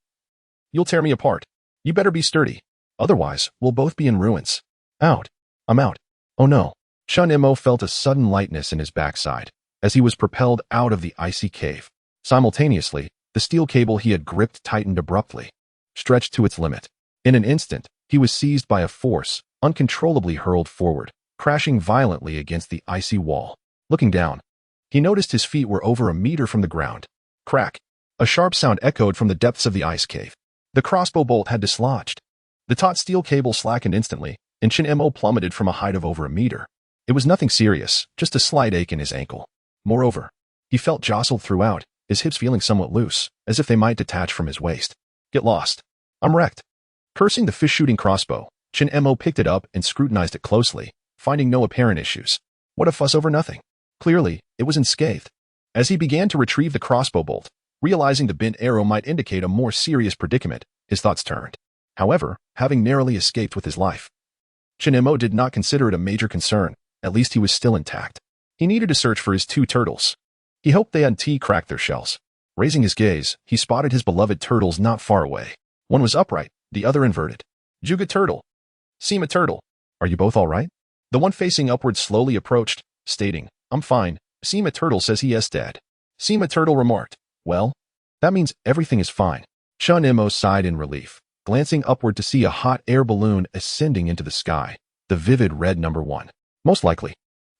you'll tear me apart. You better be sturdy. Otherwise, we'll both be in ruins. Out. I'm out. Oh no. Shun Mo felt a sudden lightness in his backside as he was propelled out of the icy cave. Simultaneously, the steel cable he had gripped tightened abruptly, stretched to its limit. In an instant, he was seized by a force, uncontrollably hurled forward, crashing violently against the icy wall. Looking down, he noticed his feet were over a meter from the ground. Crack! A sharp sound echoed from the depths of the ice cave. The crossbow bolt had dislodged. The taut steel cable slackened instantly, and Shin Mo plummeted from a height of over a meter. It was nothing serious, just a slight ache in his ankle. Moreover, he felt jostled throughout, his hips feeling somewhat loose, as if they might detach from his waist. Get lost. I'm wrecked. Cursing the fish-shooting crossbow, Chin Mo picked it up and scrutinized it closely, finding no apparent issues. What a fuss over nothing. Clearly, it was unscathed. As he began to retrieve the crossbow bolt, realizing the bent arrow might indicate a more serious predicament, his thoughts turned. However, having narrowly escaped with his life, Chin Mo did not consider it a major concern. At least he was still intact. He needed to search for his two turtles. He hoped they hadn't cracked their shells. Raising his gaze, he spotted his beloved turtles not far away. One was upright, the other inverted. Juga turtle. Sima turtle. Are you both all right? The one facing upward slowly approached, stating, I'm fine. Sima turtle says he is dead. Sima turtle remarked, well, that means everything is fine. Chun Mo sighed in relief, glancing upward to see a hot air balloon ascending into the sky, the vivid red number 1. Most likely.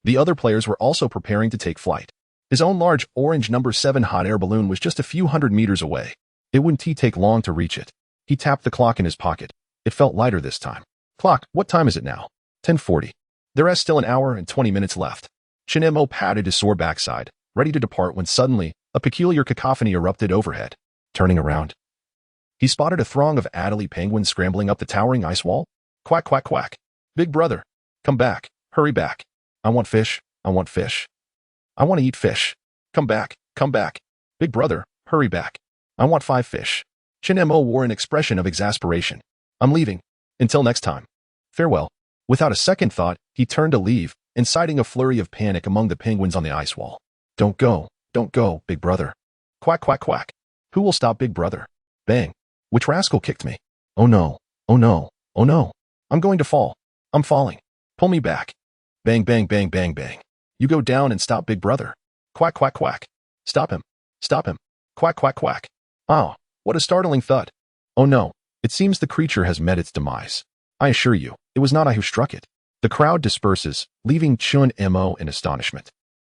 The other players were also preparing to take flight. His own large orange number 7 hot air balloon was just a few hundred meters away. It wouldn't take long to reach it. He tapped the clock in his pocket. It felt lighter this time. Clock, what time is it now? 10:40. There is still an hour and 20 minutes left. Chin Mo patted his sore backside, ready to depart when suddenly, a peculiar cacophony erupted overhead. Turning around, he spotted a throng of Adelie penguins scrambling up the towering ice wall. Quack, quack, quack. Big brother, come back, hurry back. I want fish, I want fish. I want to eat fish. Come back, come back. Big brother, hurry back. I want 5 fish. Chin Mo wore an expression of exasperation. I'm leaving. Until next time. Farewell. Without a second thought, he turned to leave, inciting a flurry of panic among the penguins on the ice wall. Don't go, big brother. Quack, quack, quack. Who will stop big brother? Bang. Which rascal kicked me? Oh no, oh no, oh no. I'm going to fall. I'm falling. Pull me back. Bang, bang, bang, bang, bang. You go down and stop big brother. Quack, quack, quack. Stop him. Stop him. Quack, quack, quack. Oh, what a startling thud. Oh no, it seems the creature has met its demise. I assure you, it was not I who struck it. The crowd disperses, leaving Chun Mo in astonishment.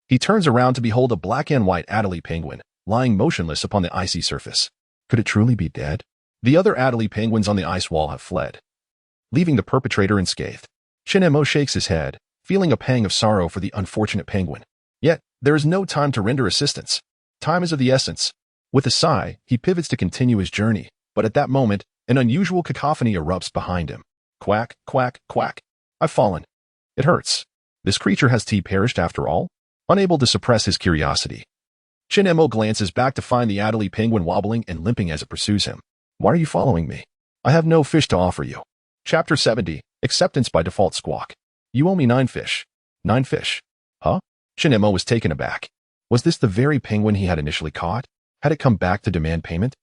He turns around to behold a black and white Adelie penguin, lying motionless upon the icy surface. Could it truly be dead? The other Adelie penguins on the ice wall have fled, leaving the perpetrator unscathed. Chin Mo shakes his head, feeling a pang of sorrow for the unfortunate penguin. Yet, there is no time to render assistance. Time is of the essence. With a sigh, he pivots to continue his journey, but at that moment, an unusual cacophony erupts behind him. Quack, quack, quack. I've fallen. It hurts. This creature has perished after all? Unable to suppress his curiosity, Chin Mo glances back to find the Adelie penguin wobbling and limping as it pursues him. Why are you following me? I have no fish to offer you. Chapter 70, Acceptance by Default Squawk. You owe me 9 fish. 9 fish. Huh? Chin Mo was taken aback. Was this the very penguin he had initially caught? Had it come back to demand payment?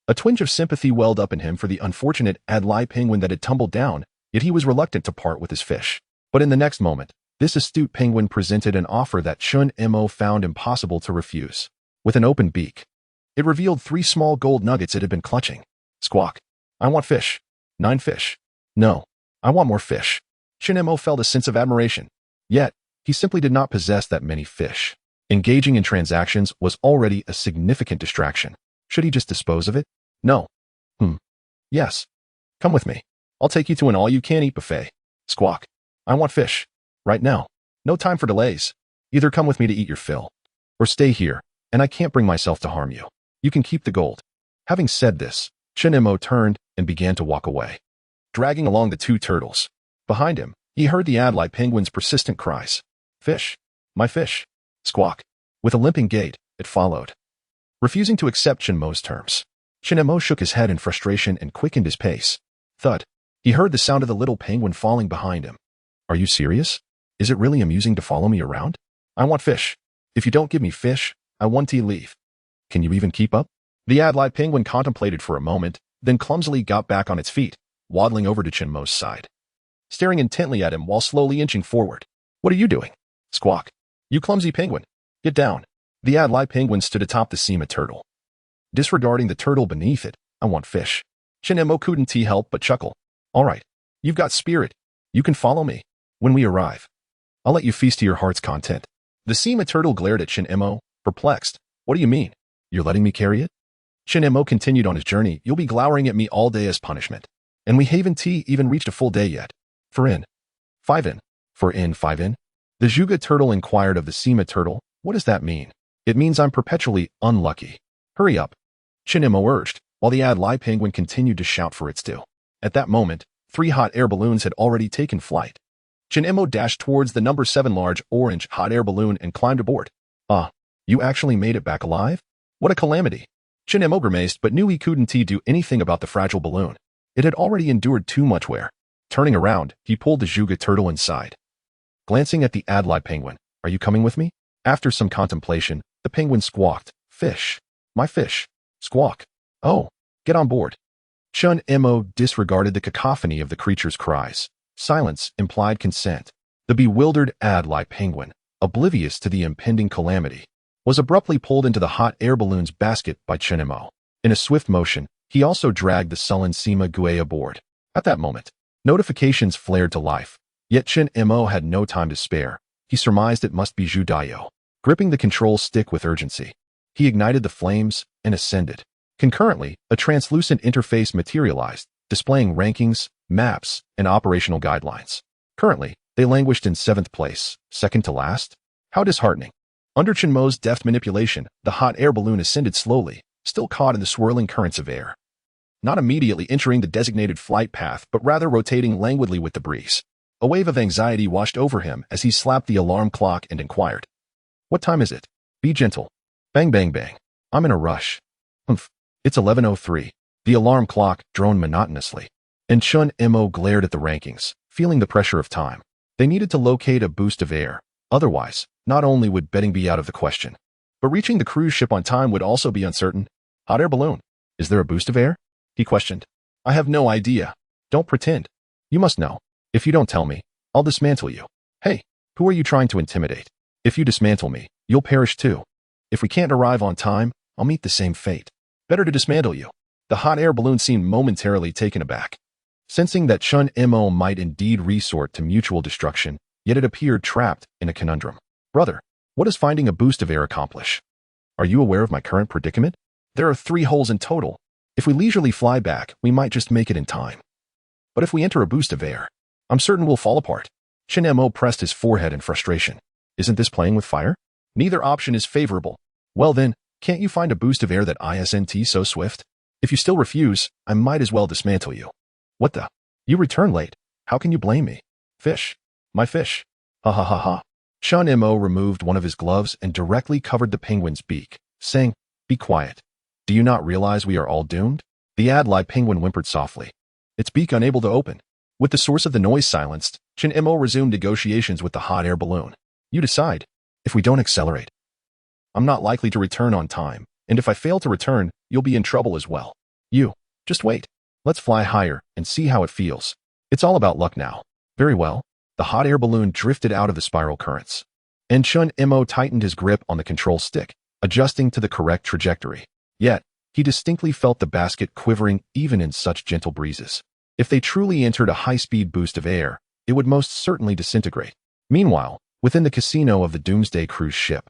A twinge of sympathy welled up in him for the unfortunate Adelie penguin that had tumbled down, yet he was reluctant to part with his fish. But in the next moment, this astute penguin presented an offer that Chun Mo found impossible to refuse. With an open beak, it revealed 3 small gold nuggets it had been clutching. Squawk. I want fish. 9 fish. No. I want more fish. Chin Mo felt a sense of admiration. Yet, he simply did not possess that many fish. Engaging in transactions was already a significant distraction. Should he just dispose of it? No. Yes. Come with me. I'll take you to an all-you-can-eat buffet. Squawk. I want fish. Right now. No time for delays. Either come with me to eat your fill, or stay here, and I can't bring myself to harm you. You can keep the gold. Having said this, Chin Mo turned and began to walk away, dragging along the 2 turtles. Behind him, he heard the Adelie penguin's persistent cries. Fish. My fish. Squawk. With a limping gait, it followed, refusing to accept Chin Mo's terms. Chin Mo shook his head in frustration and quickened his pace. Thud. He heard the sound of the little penguin falling behind him. Are you serious? Is it really amusing to follow me around? I want fish. If you don't give me fish, I want to leave. Can you even keep up? The Adelie penguin contemplated for a moment, then clumsily got back on its feet, waddling over to Chin Mo's side, staring intently at him while slowly inching forward. What are you doing? Squawk. You clumsy penguin. Get down. The Adelie penguin stood atop the Sima turtle, disregarding the turtle beneath it. I want fish. Chin Mo couldn't help but chuckle. All right. You've got spirit. You can follow me. When we arrive, I'll let you feast to your heart's content. The Sima turtle glared at Chin Mo, perplexed. What do you mean? You're letting me carry it? Chin Mo continued on his journey. You'll be glowering at me all day as punishment. And we haven't even reached a full day yet. 4 in. 5 in. 4 in, 5 in. The Juga turtle inquired of the Sima turtle. What does that mean? It means I'm perpetually unlucky. Hurry up. Chin Mo urged, while the Adelie penguin continued to shout for its due. At that moment, 3 hot air balloons had already taken flight. Chen Imo dashed towards the number 7 large orange hot air balloon and climbed aboard. Ah, you actually made it back alive? What a calamity. Chen Imo grimaced but knew he couldn't do anything about the fragile balloon. It had already endured too much wear. Turning around, he pulled the Juga turtle inside. Glancing at the Adlai penguin, "Are you coming with me?" After some contemplation, the penguin squawked, "Fish. My fish. Squawk. Oh, get on board." Chen Imo disregarded the cacophony of the creature's cries. Silence implied consent. The bewildered Adlai penguin, oblivious to the impending calamity, was abruptly pulled into the hot air balloon's basket by Chen Imo. In a swift motion, he also dragged the sullen Sima Gue aboard. At that moment, notifications flared to life. Yet Chen Imo had no time to spare. He surmised it must be Zhu Daiyou. Gripping the control stick with urgency, he ignited the flames and ascended. Concurrently, a translucent interface materialized, displaying rankings, maps, and operational guidelines. Currently, they languished in 7th place, second to last. How disheartening. Under Chen Mo's deft manipulation, the hot air balloon ascended slowly, still caught in the swirling currents of air. Not immediately entering the designated flight path, but rather rotating languidly with the breeze. A wave of anxiety washed over him as he slapped the alarm clock and inquired, "What time is it? Be gentle." Bang, bang, bang. "I'm in a rush." "Humph. It's 11:03. The alarm clock droned monotonously. And Chen Imo glared at the rankings, feeling the pressure of time. They needed to locate a boost of air. Otherwise, not only would betting be out of the question, but reaching the cruise ship on time would also be uncertain. "Hot air balloon. Is there a boost of air?" he questioned. "I have no idea." "Don't pretend. You must know. If you don't tell me, I'll dismantle you." "Hey, who are you trying to intimidate? If you dismantle me, you'll perish too. If we can't arrive on time, I'll meet the same fate. Better to dismantle you." The hot air balloon seemed momentarily taken aback. Sensing that Chen Imo might indeed resort to mutual destruction, yet it appeared trapped in a conundrum. "Brother, what does finding a boost of air accomplish? Are you aware of my current predicament? There are 3 holes in total. If we leisurely fly back, we might just make it in time. But if we enter a boost of air, I'm certain we'll fall apart." Chen Imo pressed his forehead in frustration. "Isn't this playing with fire? Neither option is favorable. Well then, can't you find a boost of air that isn't so swift? If you still refuse, I might as well dismantle you." "What the? You return late. How can you blame me?" "Fish. My fish. Ha ha ha ha." Chen Imo removed one of his gloves and directly covered the penguin's beak, saying, "Be quiet. Do you not realize we are all doomed?" The Adlai penguin whimpered softly, its beak unable to open. With the source of the noise silenced, Chen Imo resumed negotiations with the hot air balloon. "You decide. If we don't accelerate, I'm not likely to return on time, and if I fail to return, you'll be in trouble as well. You, just wait. Let's fly higher and see how it feels. It's all about luck now." "Very well." The hot air balloon drifted out of the spiral currents, and Chen Imo tightened his grip on the control stick, adjusting to the correct trajectory. Yet, he distinctly felt the basket quivering even in such gentle breezes. If they truly entered a high-speed boost of air, it would most certainly disintegrate. Meanwhile, within the casino of the Doomsday cruise ship,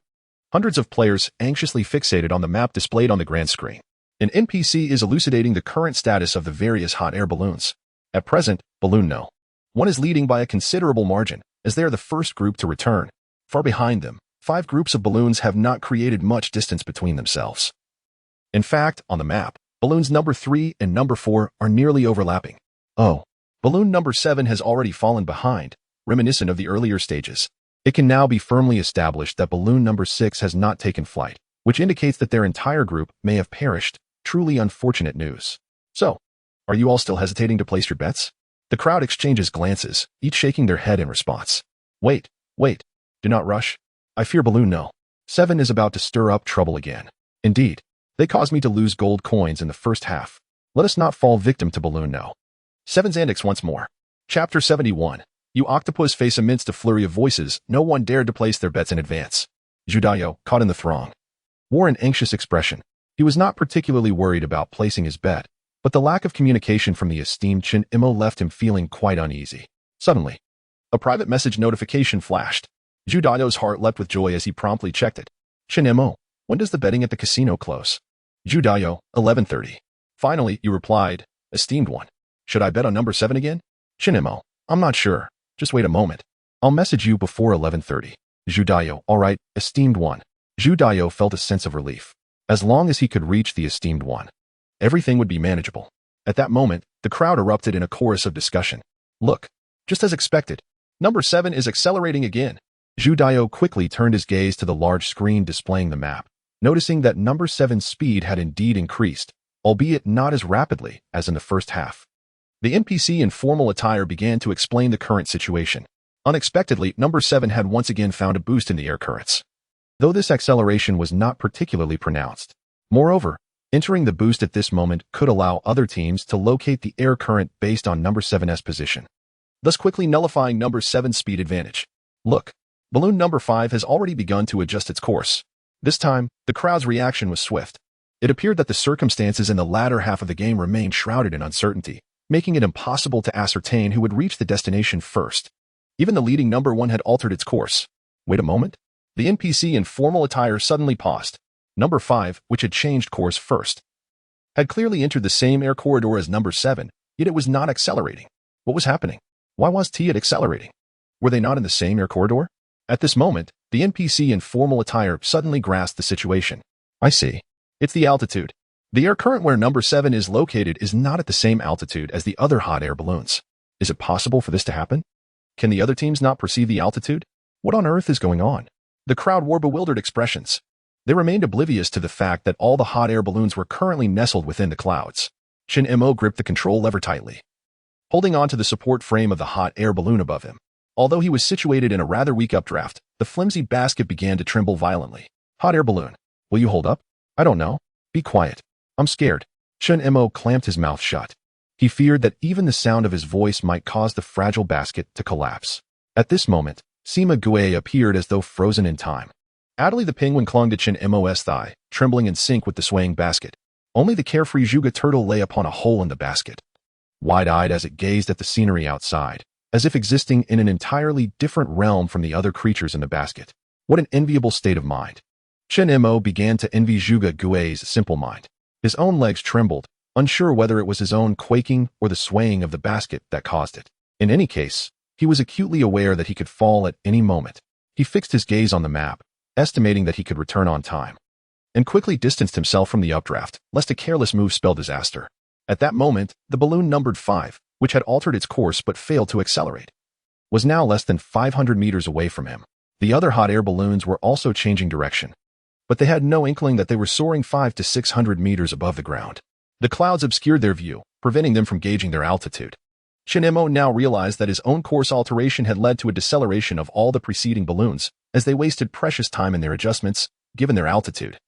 hundreds of players anxiously fixated on the map displayed on the grand screen. An NPC is elucidating the current status of the various hot air balloons. At present, Balloon No. 1 is leading by a considerable margin, as they are the first group to return. Far behind them, 5 groups of balloons have not created much distance between themselves. In fact, on the map, balloons number 3 and number 4 are nearly overlapping. Oh, balloon number 7 has already fallen behind, reminiscent of the earlier stages. It can now be firmly established that balloon number 6 has not taken flight, which indicates that their entire group may have perished. Truly unfortunate news. "So, are you all still hesitating to place your bets?" The crowd exchanges glances, each shaking their head in response. Wait, do not rush. I fear Balloon No. 7 is about to stir up trouble again. Indeed, they caused me to lose gold coins in the first half. Let us not fall victim to Balloon No. 7's antics once more. Chapter 71. You octopus face amidst a flurry of voices, no one dared to place their bets in advance. Zhu Daiyou, caught in the throng, wore an anxious expression. He was not particularly worried about placing his bet, but the lack of communication from the esteemed Chen Imo left him feeling quite uneasy. Suddenly, a private message notification flashed. Zhu Daiyou's heart leapt with joy as he promptly checked it. "Chen Imo, when does the betting at the casino close?" "Zhu Daiyou, 11:30. Finally, you replied, esteemed one. Should I bet on number 7 again?" "Chen Imo, I'm not sure. Just wait a moment. I'll message you before 11:30. Zhu Daiyou, all right, esteemed one." Zhu Daiyou felt a sense of relief. As long as he could reach the esteemed one, everything would be manageable. At that moment, the crowd erupted in a chorus of discussion. Look, just as expected, number 7 is accelerating again. Zhu Daio quickly turned his gaze to the large screen displaying the map, noticing that number 7's speed had indeed increased, albeit not as rapidly as in the first half. The NPC in formal attire began to explain the current situation. Unexpectedly, number 7 had once again found a boost in the air currents, though this acceleration was not particularly pronounced. Moreover, entering the boost at this moment could allow other teams to locate the air current based on number 7's position, thus quickly nullifying number 7's speed advantage. Look, balloon number 5 has already begun to adjust its course. This time, the crowd's reaction was swift. It appeared that the circumstances in the latter half of the game remained shrouded in uncertainty, making it impossible to ascertain who would reach the destination first. Even the leading number 1 had altered its course. Wait a moment. The NPC in formal attire suddenly paused. Number 5, which had changed course first, had clearly entered the same air corridor as number 7, yet it was not accelerating. What was happening? Why was it accelerating? Were they not in the same air corridor? At this moment, the NPC in formal attire suddenly grasped the situation. I see. It's the altitude. The air current where number 7 is located is not at the same altitude as the other hot air balloons. Is it possible for this to happen? Can the other teams not perceive the altitude? What on earth is going on? The crowd wore bewildered expressions. They remained oblivious to the fact that all the hot air balloons were currently nestled within the clouds. Chen Mo gripped the control lever tightly, holding on to the support frame of the hot air balloon above him. Although he was situated in a rather weak updraft, the flimsy basket began to tremble violently. Hot air balloon, will you hold up? I don't know. Be quiet. I'm scared. Chen Mo clamped his mouth shut. He feared that even the sound of his voice might cause the fragile basket to collapse. At this moment, Sima Gue appeared as though frozen in time. Adley the penguin clung to Chen Mo's thigh, trembling in sync with the swaying basket. Only the carefree Zhuge turtle lay upon a hole in the basket, wide-eyed as it gazed at the scenery outside, as if existing in an entirely different realm from the other creatures in the basket. What an enviable state of mind. Chen Mo began to envy Zhuge Gue's simple mind. His own legs trembled, unsure whether it was his own quaking or the swaying of the basket that caused it. In any case, he was acutely aware that he could fall at any moment. He fixed his gaze on the map, estimating that he could return on time, and quickly distanced himself from the updraft, lest a careless move spell disaster. At that moment, the balloon numbered 5, which had altered its course but failed to accelerate, was now less than 500 meters away from him. The other hot air balloons were also changing direction, but they had no inkling that they were soaring 500 to 600 meters above the ground. The clouds obscured their view, preventing them from gauging their altitude. Chen Mo now realized that his own course alteration had led to a deceleration of all the preceding balloons, as they wasted precious time in their adjustments, given their altitude.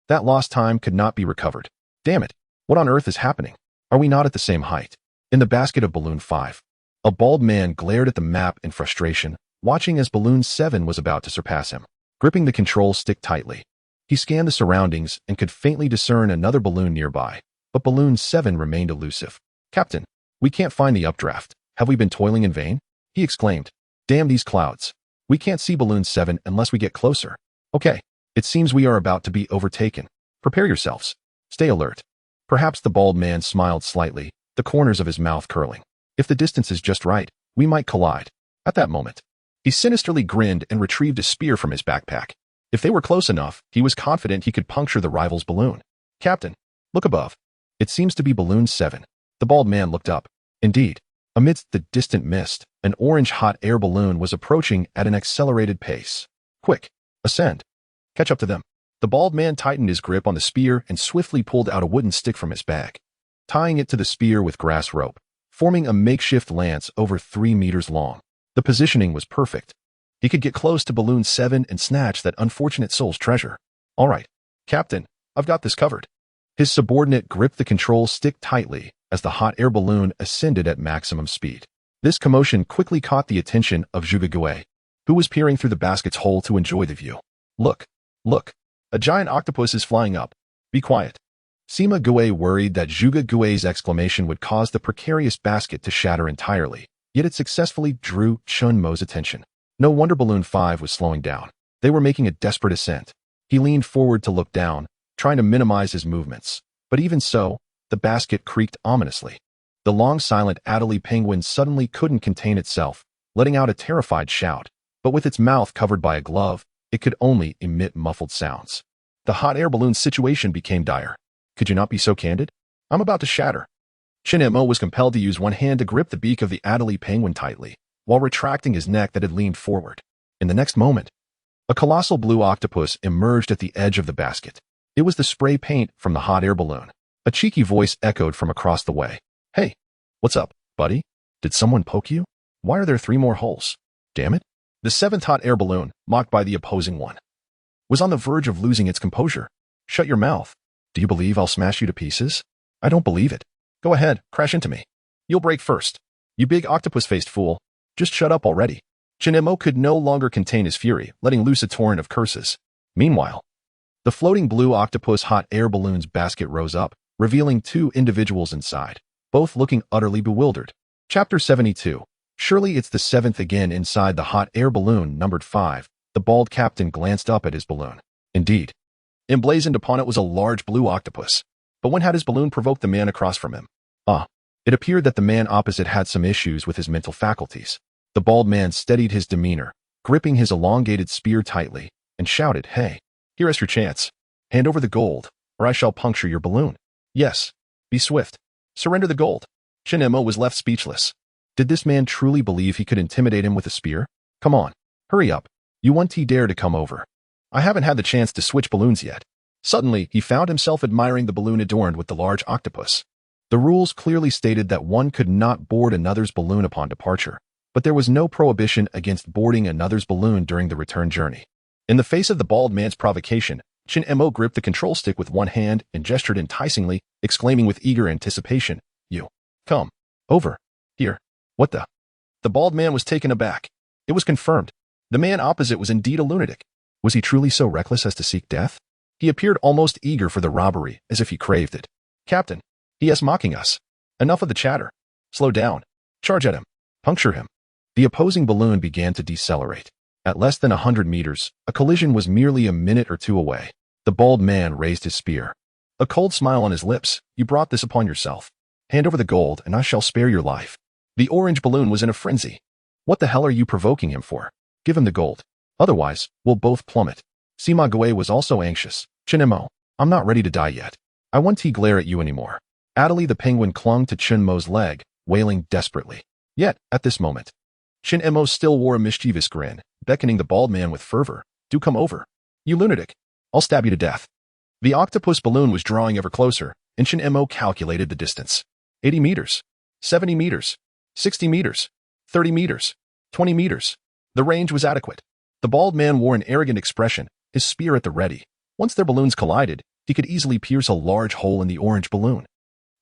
That lost time could not be recovered. Damn it, what on earth is happening? Are we not at the same height? In the basket of Balloon 5, a bald man glared at the map in frustration, watching as Balloon 7 was about to surpass him. Gripping the control stick tightly, he scanned the surroundings and could faintly discern another balloon nearby, but Balloon 7 remained elusive. Captain, we can't find the updraft. Have we been toiling in vain? He exclaimed. Damn these clouds. We can't see Balloon 7 unless we get closer. Okay, it seems we are about to be overtaken. Prepare yourselves. Stay alert. Perhaps the bald man smiled slightly, the corners of his mouth curling. If the distance is just right, we might collide. At that moment, he sinisterly grinned and retrieved a spear from his backpack. If they were close enough, he was confident he could puncture the rival's balloon. Captain, look above. It seems to be Balloon 7. The bald man looked up. Indeed, amidst the distant mist, an orange hot air balloon was approaching at an accelerated pace. Quick, ascend. Catch up to them. The bald man tightened his grip on the spear and swiftly pulled out a wooden stick from his bag, tying it to the spear with grass rope, forming a makeshift lance over 3 meters long. The positioning was perfect. He could get close to Balloon 7 and snatch that unfortunate soul's treasure. All right, Captain, I've got this covered. His subordinate gripped the control stick tightly as the hot air balloon ascended at maximum speed. This commotion quickly caught the attention of Zhuge Gue, who was peering through the basket's hole to enjoy the view. Look, look, a giant octopus is flying up. Be quiet. Sima Gue worried that Zhuge Gue's exclamation would cause the precarious basket to shatter entirely, yet it successfully drew Chen Mo's attention. No wonder Balloon 5 was slowing down. They were making a desperate ascent. He leaned forward to look down, trying to minimize his movements. But even so, the basket creaked ominously. The long silent Adelie penguin suddenly couldn't contain itself, letting out a terrified shout. But with its mouth covered by a glove, it could only emit muffled sounds. The hot air balloon situation became dire. Could you not be so candid? I'm about to shatter. Shin-Mo was compelled to use one hand to grip the beak of the Adelie penguin tightly, while retracting his neck that had leaned forward. In the next moment, a colossal blue octopus emerged at the edge of the basket. It was the spray paint from the hot air balloon. A cheeky voice echoed from across the way. "Hey, what's up, buddy? Did someone poke you? Why are there 3 more holes? Damn it." The 7th hot air balloon, mocked by the opposing one, was on the verge of losing its composure. "Shut your mouth. Do you believe I'll smash you to pieces? I don't believe it. Go ahead, crash into me. You'll break first. You big octopus-faced fool. Just shut up already." Shin-Mo could no longer contain his fury, letting loose a torrent of curses. Meanwhile, the floating blue octopus hot air balloon's basket rose up, revealing 2 individuals inside, both looking utterly bewildered. Chapter 72. Surely it's the 7th again inside the hot air balloon numbered 5. The bald captain glanced up at his balloon. Indeed, emblazoned upon it was a large blue octopus. But when had his balloon provoked the man across from him? It appeared that the man opposite had some issues with his mental faculties. The bald man steadied his demeanor, gripping his elongated spear tightly, and shouted, "Hey, here is your chance. Hand over the gold, or I shall puncture your balloon. Yes, be swift. Surrender the gold." Shin-Mo was left speechless. Did this man truly believe he could intimidate him with a spear? Come on, hurry up. You won't dare to come over. I haven't had the chance to switch balloons yet. Suddenly, he found himself admiring the balloon adorned with the large octopus. The rules clearly stated that one could not board another's balloon upon departure, but there was no prohibition against boarding another's balloon during the return journey. In the face of the bald man's provocation, Shin-Mo gripped the control stick with one hand and gestured enticingly, exclaiming with eager anticipation, "You, come, over, here, what the?" The bald man was taken aback. It was confirmed. The man opposite was indeed a lunatic. Was he truly so reckless as to seek death? He appeared almost eager for the robbery, as if he craved it. "Captain, he is mocking us. Enough of the chatter. Slow down. Charge at him. Puncture him." The opposing balloon began to decelerate. At less than 100 meters, a collision was merely a minute or 2 away. The bald man raised his spear. A cold smile on his lips. "You brought this upon yourself. Hand over the gold, and I shall spare your life." The orange balloon was in a frenzy. "What the hell are you provoking him for? Give him the gold. Otherwise, we'll both plummet." Sima Gue was also anxious. "Shin-Mo, I'm not ready to die yet. I won't glare at you anymore." Adelie the penguin clung to Shin-Mo's leg, wailing desperately. Yet, at this moment, Shin-Mo still wore a mischievous grin, beckoning the bald man with fervor. "Do come over. You lunatic. I'll stab you to death." The octopus balloon was drawing ever closer, and Shin-Mo calculated the distance. 80 meters, 70 meters, 60 meters, 30 meters, 20 meters. The range was adequate. The bald man wore an arrogant expression, his spear at the ready. Once their balloons collided, he could easily pierce a large hole in the orange balloon.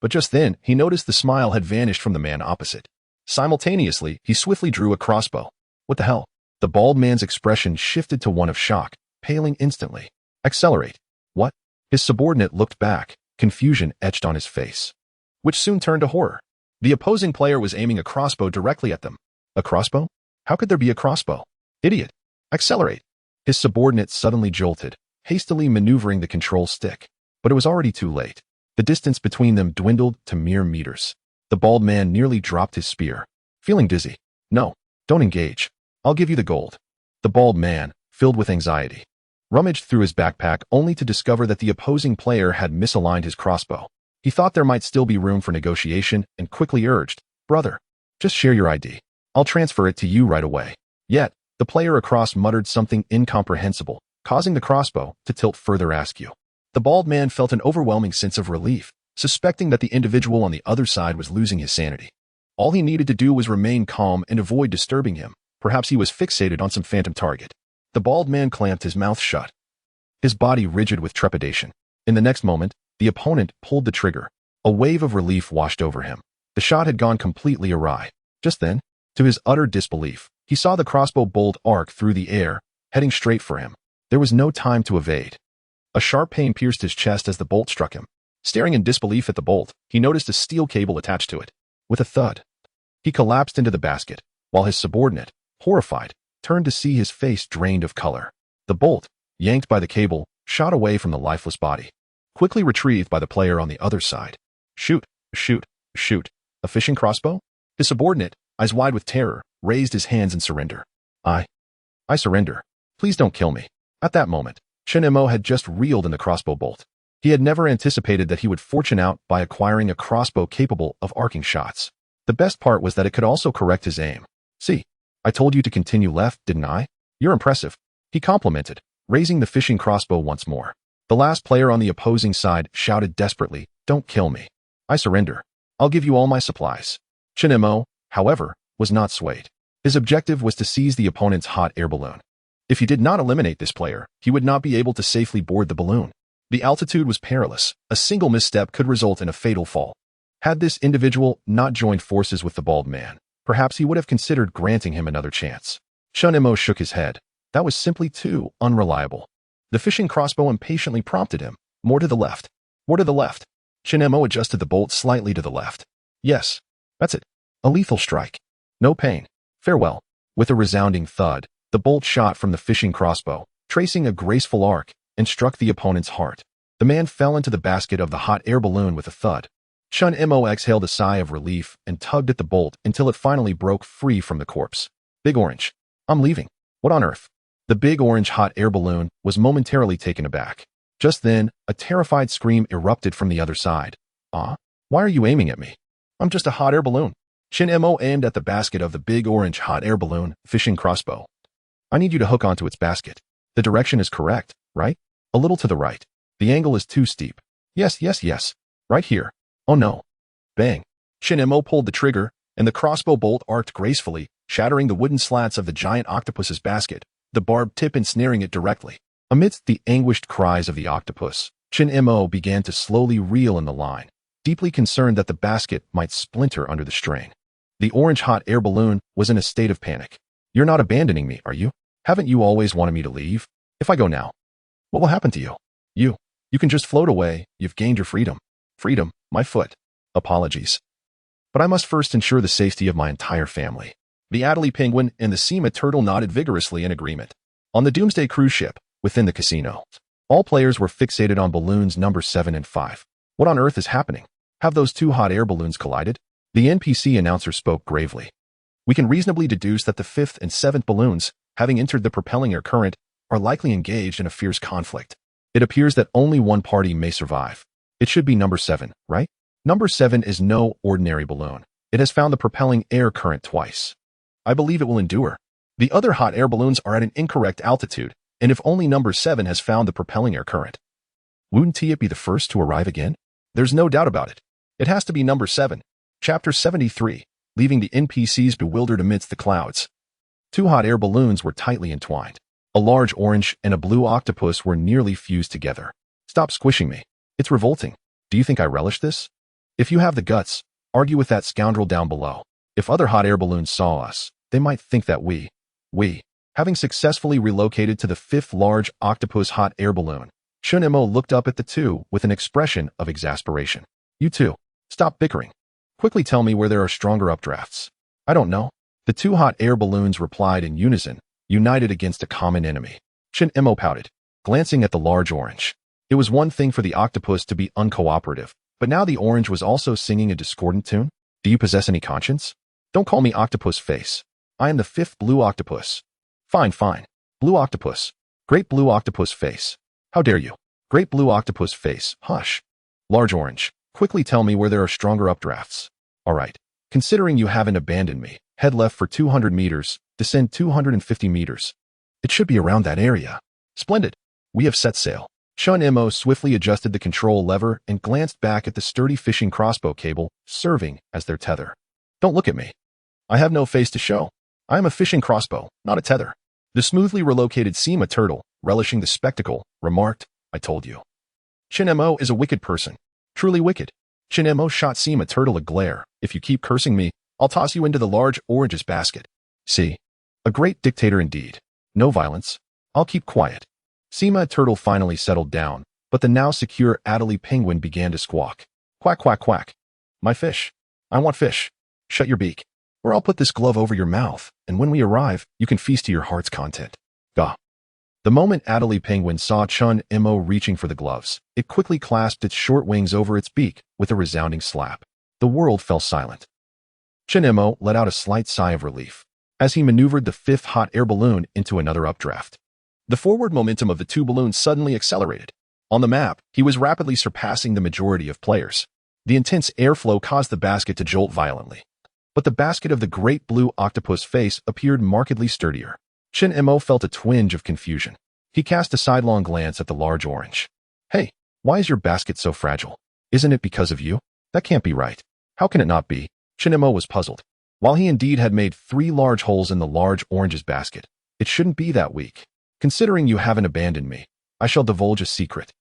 But just then, he noticed the smile had vanished from the man opposite. Simultaneously, he swiftly drew a crossbow. "What the hell?" The bald man's expression shifted to one of shock, paling instantly. "Accelerate." "What?" His subordinate looked back, confusion etched on his face, which soon turned to horror. The opposing player was aiming a crossbow directly at them. A crossbow? How could there be a crossbow? "Idiot. Accelerate." His subordinate suddenly jolted, hastily maneuvering the control stick. But it was already too late. The distance between them dwindled to mere meters. The bald man nearly dropped his spear. Feeling dizzy. "No, don't engage. I'll give you the gold." The bald man, filled with anxiety, rummaged through his backpack only to discover that the opposing player had misaligned his crossbow. He thought there might still be room for negotiation and quickly urged, "Brother, just share your ID. I'll transfer it to you right away." Yet, the player across muttered something incomprehensible, causing the crossbow to tilt further askew. The bald man felt an overwhelming sense of relief, suspecting that the individual on the other side was losing his sanity. All he needed to do was remain calm and avoid disturbing him. Perhaps he was fixated on some phantom target. The bald man clamped his mouth shut, his body rigid with trepidation. In the next moment, the opponent pulled the trigger. A wave of relief washed over him. The shot had gone completely awry. Just then, to his utter disbelief, he saw the crossbow bolt arc through the air, heading straight for him. There was no time to evade. A sharp pain pierced his chest as the bolt struck him. Staring in disbelief at the bolt, he noticed a steel cable attached to it. With a thud, he collapsed into the basket, while his subordinate, horrified, turned to see his face drained of color. The bolt, yanked by the cable, shot away from the lifeless body, quickly retrieved by the player on the other side. "Shoot, shoot, shoot. A fishing crossbow?" His subordinate, eyes wide with terror, raised his hands in surrender. I surrender. Please don't kill me." At that moment, Shin-Mo had just reeled in the crossbow bolt. He had never anticipated that he would fortune out by acquiring a crossbow capable of arcing shots. The best part was that it could also correct his aim. "See, I told you to continue left, didn't I? You're impressive," he complimented, raising the fishing crossbow once more. The last player on the opposing side shouted desperately, "Don't kill me. I surrender. I'll give you all my supplies." Chinemo, however, was not swayed. His objective was to seize the opponent's hot air balloon. If he did not eliminate this player, he would not be able to safely board the balloon. The altitude was perilous. A single misstep could result in a fatal fall. Had this individual not joined forces with the bald man, perhaps he would have considered granting him another chance. Chinemo shook his head. That was simply too unreliable. The fishing crossbow impatiently prompted him. "More to the left. More to the left." Chinemo adjusted the bolt slightly to the left. "Yes, that's it. A lethal strike. No pain. Farewell." With a resounding thud, the bolt shot from the fishing crossbow, tracing a graceful arc, and struck the opponent's heart. The man fell into the basket of the hot air balloon with a thud. Chinemo exhaled a sigh of relief and tugged at the bolt until it finally broke free from the corpse. "Big Orange. I'm leaving. What on earth?" The big orange hot air balloon was momentarily taken aback. Just then, a terrified scream erupted from the other side. "Ah? Why are you aiming at me? I'm just a hot air balloon." Chinemo aimed at the basket of the big orange hot air balloon fishing crossbow. "I need you to hook onto its basket. The direction is correct, right? A little to the right. The angle is too steep. Yes, yes, yes. Right here. Oh no." Bang. Chinemo pulled the trigger, and the crossbow bolt arced gracefully, shattering the wooden slats of the giant octopus's basket, the barbed tip ensnaring it directly. Amidst the anguished cries of the octopus, Chinemo began to slowly reel in the line, deeply concerned that the basket might splinter under the strain. The orange hot air balloon was in a state of panic. "You're not abandoning me, are you? Haven't you always wanted me to leave? If I go now, what will happen to you? You can just float away. You've gained your freedom." "Freedom, my foot. Apologies. But I must first ensure the safety of my entire family." The Adelie penguin and the Sema turtle nodded vigorously in agreement. On the Doomsday cruise ship, within the casino, all players were fixated on balloons number 7 and 5. What on earth is happening? Have those two hot air balloons collided? The NPC announcer spoke gravely. "We can reasonably deduce that the 5th and 7th balloons, having entered the propelling air current, are likely engaged in a fierce conflict. It appears that only one party may survive. It should be number 7, right? Number 7 is no ordinary balloon. It has found the propelling air current twice. I believe it will endure. The other hot air balloons are at an incorrect altitude, and if only number 7 has found the propelling air current, wouldn't it be the first to arrive again? There's no doubt about it. It has to be number 7. Chapter 73, leaving the NPCs bewildered amidst the clouds. Two hot air balloons were tightly entwined. A large orange and a blue octopus were nearly fused together. "Stop squishing me. It's revolting. Do you think I relish this? If you have the guts, argue with that scoundrel down below. If other hot air balloons saw us, they might think that we, having successfully relocated to the 5th large octopus hot air balloon." Chinemo looked up at the two with an expression of exasperation. "You two, stop bickering. Quickly tell me where there are stronger updrafts." "I don't know." The two hot air balloons replied in unison, united against a common enemy. Chinemo pouted, glancing at the large orange. It was one thing for the octopus to be uncooperative, but now the orange was also singing a discordant tune. "Do you possess any conscience? Don't call me octopus face. I am the 5th blue octopus." Fine. Blue octopus. Great blue octopus face. How dare you? Great blue octopus face. Hush. Large orange. Quickly tell me where there are stronger updrafts. All right. Considering you haven't abandoned me, head left for 200 meters, descend 250 meters. It should be around that area. Splendid. We have set sail. Chinemo swiftly adjusted the control lever and glanced back at the sturdy fishing crossbow cable, serving as their tether. "Don't look at me. I have no face to show. I am a fishing crossbow, not a tether." The smoothly relocated Sema turtle, relishing the spectacle, remarked, "I told you. Chinemo is a wicked person. Truly wicked." Chinemo shot Sema turtle a glare. "If you keep cursing me, I'll toss you into the large oranges basket." "See? A great dictator indeed. No violence. I'll keep quiet." Sema turtle finally settled down, but the now secure Adelie penguin began to squawk. "Quack, quack, quack. My fish. I want fish. Shut your beak, or I'll put this glove over your mouth, and when we arrive, you can feast to your heart's content. Gah." The moment Adelie penguin saw Chinemo reaching for the gloves, it quickly clasped its short wings over its beak with a resounding slap. The world fell silent. Chinemo let out a slight sigh of relief as he maneuvered the 5th hot air balloon into another updraft. The forward momentum of the two balloons suddenly accelerated. On the map, he was rapidly surpassing the majority of players. The intense airflow caused the basket to jolt violently. But the basket of the great blue octopus face appeared markedly sturdier. Chin Mo felt a twinge of confusion. He cast a sidelong glance at the large orange. Hey, why is your basket so fragile? Isn't it because of you? That can't be right. How can it not be? Chin Mo was puzzled. While he indeed had made 3 large holes in the large orange's basket, it shouldn't be that weak. Considering you haven't abandoned me, I shall divulge a secret.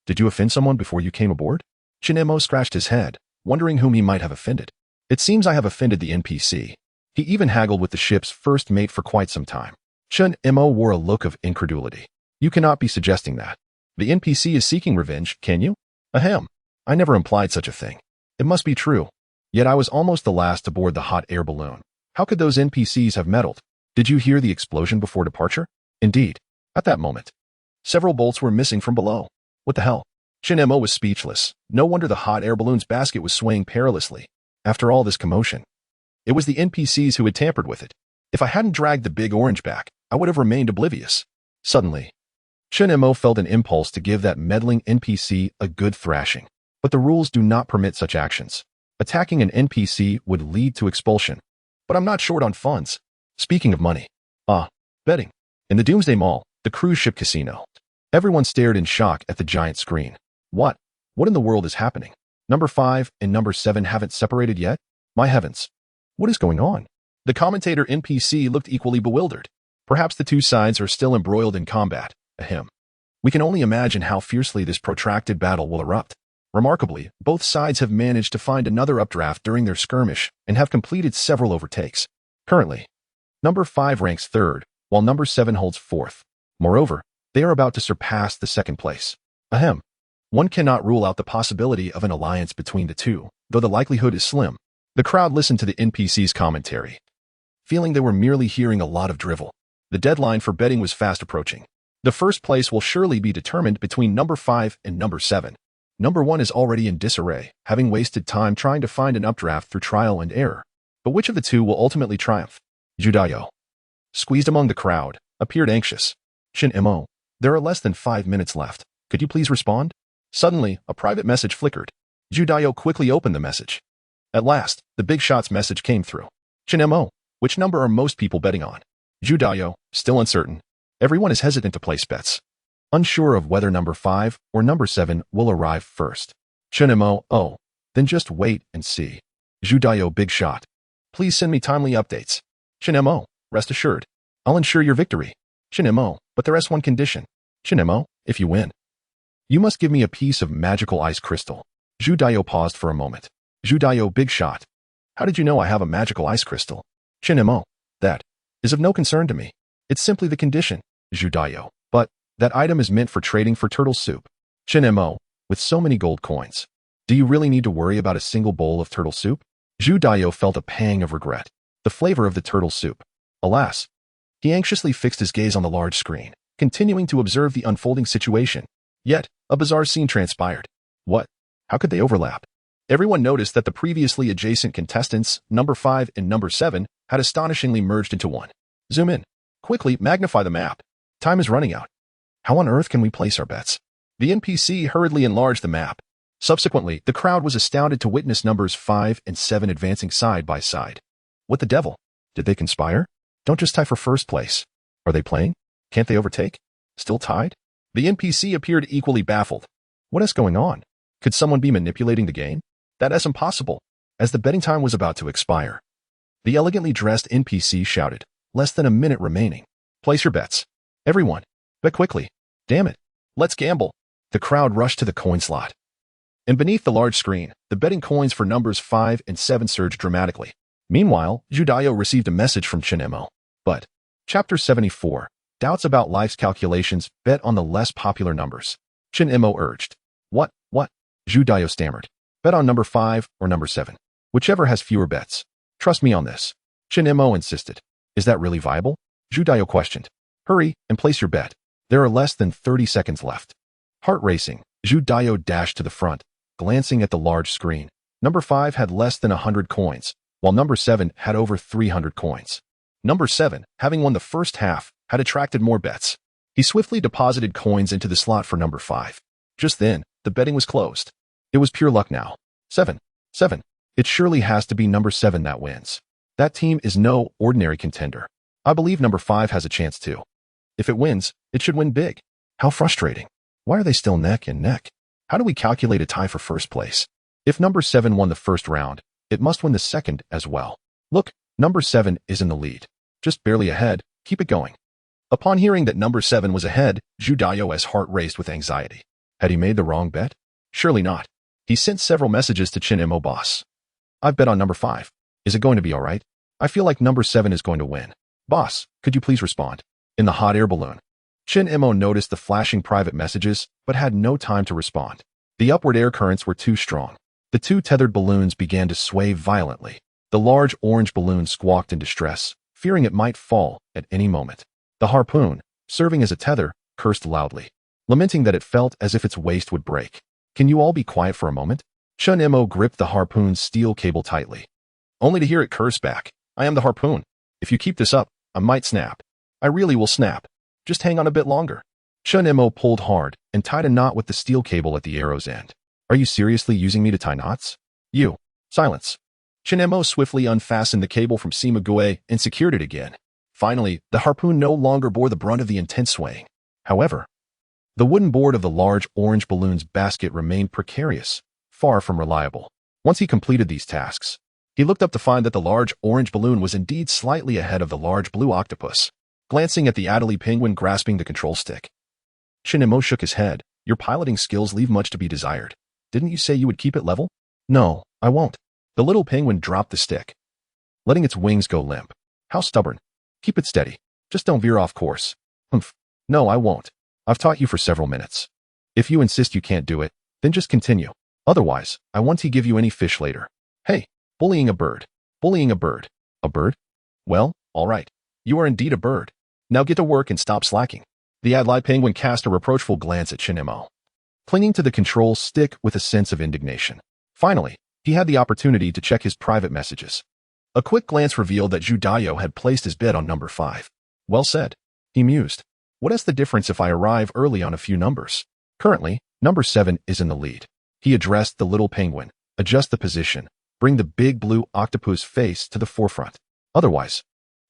Did you offend someone before you came aboard? Chin Mo scratched his head, wondering whom he might have offended. It seems I have offended the NPC. He even haggled with the ship's first mate for quite some time. Chin Mo wore a look of incredulity. You cannot be suggesting that. The NPC is seeking revenge, can you? Ahem. I never implied such a thing. It must be true. Yet I was almost the last to board the hot air balloon. How could those NPCs have meddled? Did you hear the explosion before departure? Indeed. At that moment, several bolts were missing from below. What the hell? Chin Mo was speechless. No wonder the hot air balloon's basket was swaying perilously. After all this commotion, it was the NPCs who had tampered with it. If I hadn't dragged the big orange back, I would have remained oblivious. Suddenly, Chin Mo felt an impulse to give that meddling NPC a good thrashing. But the rules do not permit such actions. Attacking an NPC would lead to expulsion. But I'm not short on funds. Speaking of money. Betting. In the Doomsday Mall, the cruise ship casino. Everyone stared in shock at the giant screen. What? What in the world is happening? Number 5 and number 7 haven't separated yet? My heavens. What is going on? The commentator NPC looked equally bewildered. Perhaps the two sides are still embroiled in combat. Ahem. We can only imagine how fiercely this protracted battle will erupt. Remarkably, both sides have managed to find another updraft during their skirmish and have completed several overtakes. Currently, number 5 ranks 3rd, while number 7 holds 4th. Moreover, they are about to surpass the 2nd place. Ahem. One cannot rule out the possibility of an alliance between the two, though the likelihood is slim. The crowd listened to the NPC's commentary, feeling they were merely hearing a lot of drivel. The deadline for betting was fast approaching. The first place will surely be determined between number 5 and number 7. Number 1 is already in disarray, having wasted time trying to find an updraft through trial and error. But which of the two will ultimately triumph? Judayo, squeezed among the crowd, appeared anxious. Chin Mo, there are less than 5 minutes left. Could you please respond? Suddenly, a private message flickered. Judayo quickly opened the message. At last, the big shot's message came through. Chin Mo, which number are most people betting on? Judayo, still uncertain. Everyone is hesitant to place bets, unsure of whether number 5 or number 7 will arrive first. Chin Mo, oh, then just wait and see. Judayo, big shot. Please send me timely updates. Chin Mo, rest assured. I'll ensure your victory. Chin Mo, but there is one condition. Chin Mo, if you win, you must give me a piece of magical ice crystal. Judayo paused for a moment. Judayo, big shot. How did you know I have a magical ice crystal? Chin Mo, that is of no concern to me. It's simply the condition. Judayo, but that item is meant for trading for turtle soup. Chin Mo, with so many gold coins, do you really need to worry about a single bowl of turtle soup? Judayo felt a pang of regret. The flavor of the turtle soup. Alas. He anxiously fixed his gaze on the large screen, continuing to observe the unfolding situation. Yet, a bizarre scene transpired. What? How could they overlap? Everyone noticed that the previously adjacent contestants, number 5 and number 7, had astonishingly merged into one. Zoom in. Quickly magnify the map. Time is running out. How on earth can we place our bets? The NPC hurriedly enlarged the map. Subsequently, the crowd was astounded to witness numbers 5 and 7 advancing side by side. What the devil? Did they conspire? Don't just tie for first place. Are they playing? Can't they overtake? Still tied? The NPC appeared equally baffled. What is going on? Could someone be manipulating the game? That is impossible. As the betting time was about to expire, the elegantly dressed NPC shouted, less than a minute remaining. Place your bets. Everyone, bet quickly. Damn it. Let's gamble. The crowd rushed to the coin slot. And beneath the large screen, the betting coins for numbers 5 and 7 surged dramatically. Meanwhile, Judayo received a message from Chin Mo. But, Chapter 74, Doubts about Life's Calculations, bet on the less popular numbers. Chin Mo urged. What? Judayo stammered. Bet on number 5 or number 7. Whichever has fewer bets. Trust me on this. Chin Mo insisted. Is that really viable? Judayo questioned. Hurry and place your bet. There are less than 30 seconds left. Heart racing, Judayo dashed to the front, glancing at the large screen. Number 5 had less than 100 coins, while number 7 had over 300 coins. Number 7, having won the first half, had attracted more bets. He swiftly deposited coins into the slot for number 5. Just then, the betting was closed. It was pure luck now. 7. 7. It surely has to be number 7 that wins. That team is no ordinary contender. I believe number 5 has a chance too. If it wins, it should win big. How frustrating. Why are they still neck and neck? How do we calculate a tie for first place? If number 7 won the first round, it must win the second as well. Look, number 7 is in the lead. Just barely ahead, keep it going. Upon hearing that number 7 was ahead, Judayo's heart raced with anxiety. Had he made the wrong bet? Surely not. He sent several messages to Chin Mo boss. I've bet on number 5. Is it going to be all right? I feel like number 7 is going to win. Boss, could you please respond? In the hot air balloon. Chin Mo noticed the flashing private messages, but had no time to respond. The upward air currents were too strong. The two tethered balloons began to sway violently. The large orange balloon squawked in distress, fearing it might fall at any moment. The harpoon, serving as a tether, cursed loudly, lamenting that it felt as if its waist would break. Can you all be quiet for a moment? Chin Mo gripped the harpoon's steel cable tightly, only to hear it curse back. I am the harpoon. If you keep this up, I might snap. I really will snap. Just hang on a bit longer. Chin Mo pulled hard and tied a knot with the steel cable at the arrow's end. Are you seriously using me to tie knots? You. Silence. Chin Mo swiftly unfastened the cable from Sima Gue and secured it again. Finally, the harpoon no longer bore the brunt of the intense swaying. However, the wooden board of the large orange balloon's basket remained precarious, far from reliable. Once he completed these tasks, he looked up to find that the large orange balloon was indeed slightly ahead of the large blue octopus, glancing at the Adderley penguin grasping the control stick. Chin Mo shook his head. Your piloting skills leave much to be desired. Didn't you say you would keep it level? No, I won't. The little penguin dropped the stick, letting its wings go limp. How stubborn. Keep it steady. Just don't veer off course. Humph. No, I won't. I've taught you for several minutes. If you insist you can't do it, then just continue. Otherwise, I won't give you any fish later. Hey, bullying a bird. Bullying a bird. A bird? Well, all right. You are indeed a bird. Now get to work and stop slacking. The Adderley penguin cast a reproachful glance at Chin Mo, clinging to the control stick with a sense of indignation. Finally, he had the opportunity to check his private messages. A quick glance revealed that Judayo had placed his bet on number 5. Well said. He mused. What is the difference if I arrive early on a few numbers? Currently, number 7 is in the lead. He addressed the little penguin. Adjust the position. Bring the big blue octopus face to the forefront. Otherwise,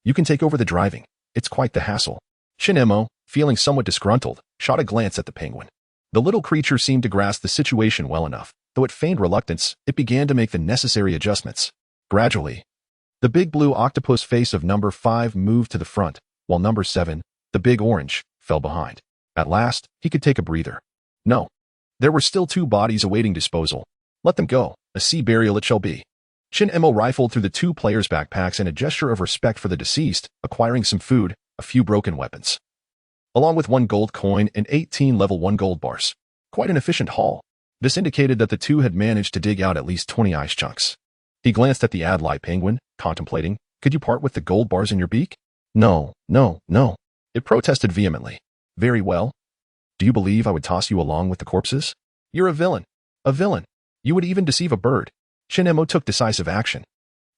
you can take over the driving. It's quite the hassle. Chin Mo, feeling somewhat disgruntled, shot a glance at the penguin. The little creature seemed to grasp the situation well enough. Though it feigned reluctance, it began to make the necessary adjustments. Gradually, the big blue octopus face of number 5 moved to the front, while number 7, the big orange, fell behind. At last, he could take a breather. No. There were still 2 bodies awaiting disposal. Let them go. A sea burial it shall be. Chin Mo rifled through the 2 players' backpacks in a gesture of respect for the deceased, acquiring some food, a few broken weapons, along with 1 gold coin and 18 level 1 gold bars. Quite an efficient haul. This indicated that the 2 had managed to dig out at least 20 ice chunks. He glanced at the Adderley penguin, contemplating, could you part with the gold bars in your beak? No, no, no. It protested vehemently. Very well. Do you believe I would toss you along with the corpses? You're a villain. A villain. You would even deceive a bird. Chin Mo took decisive action.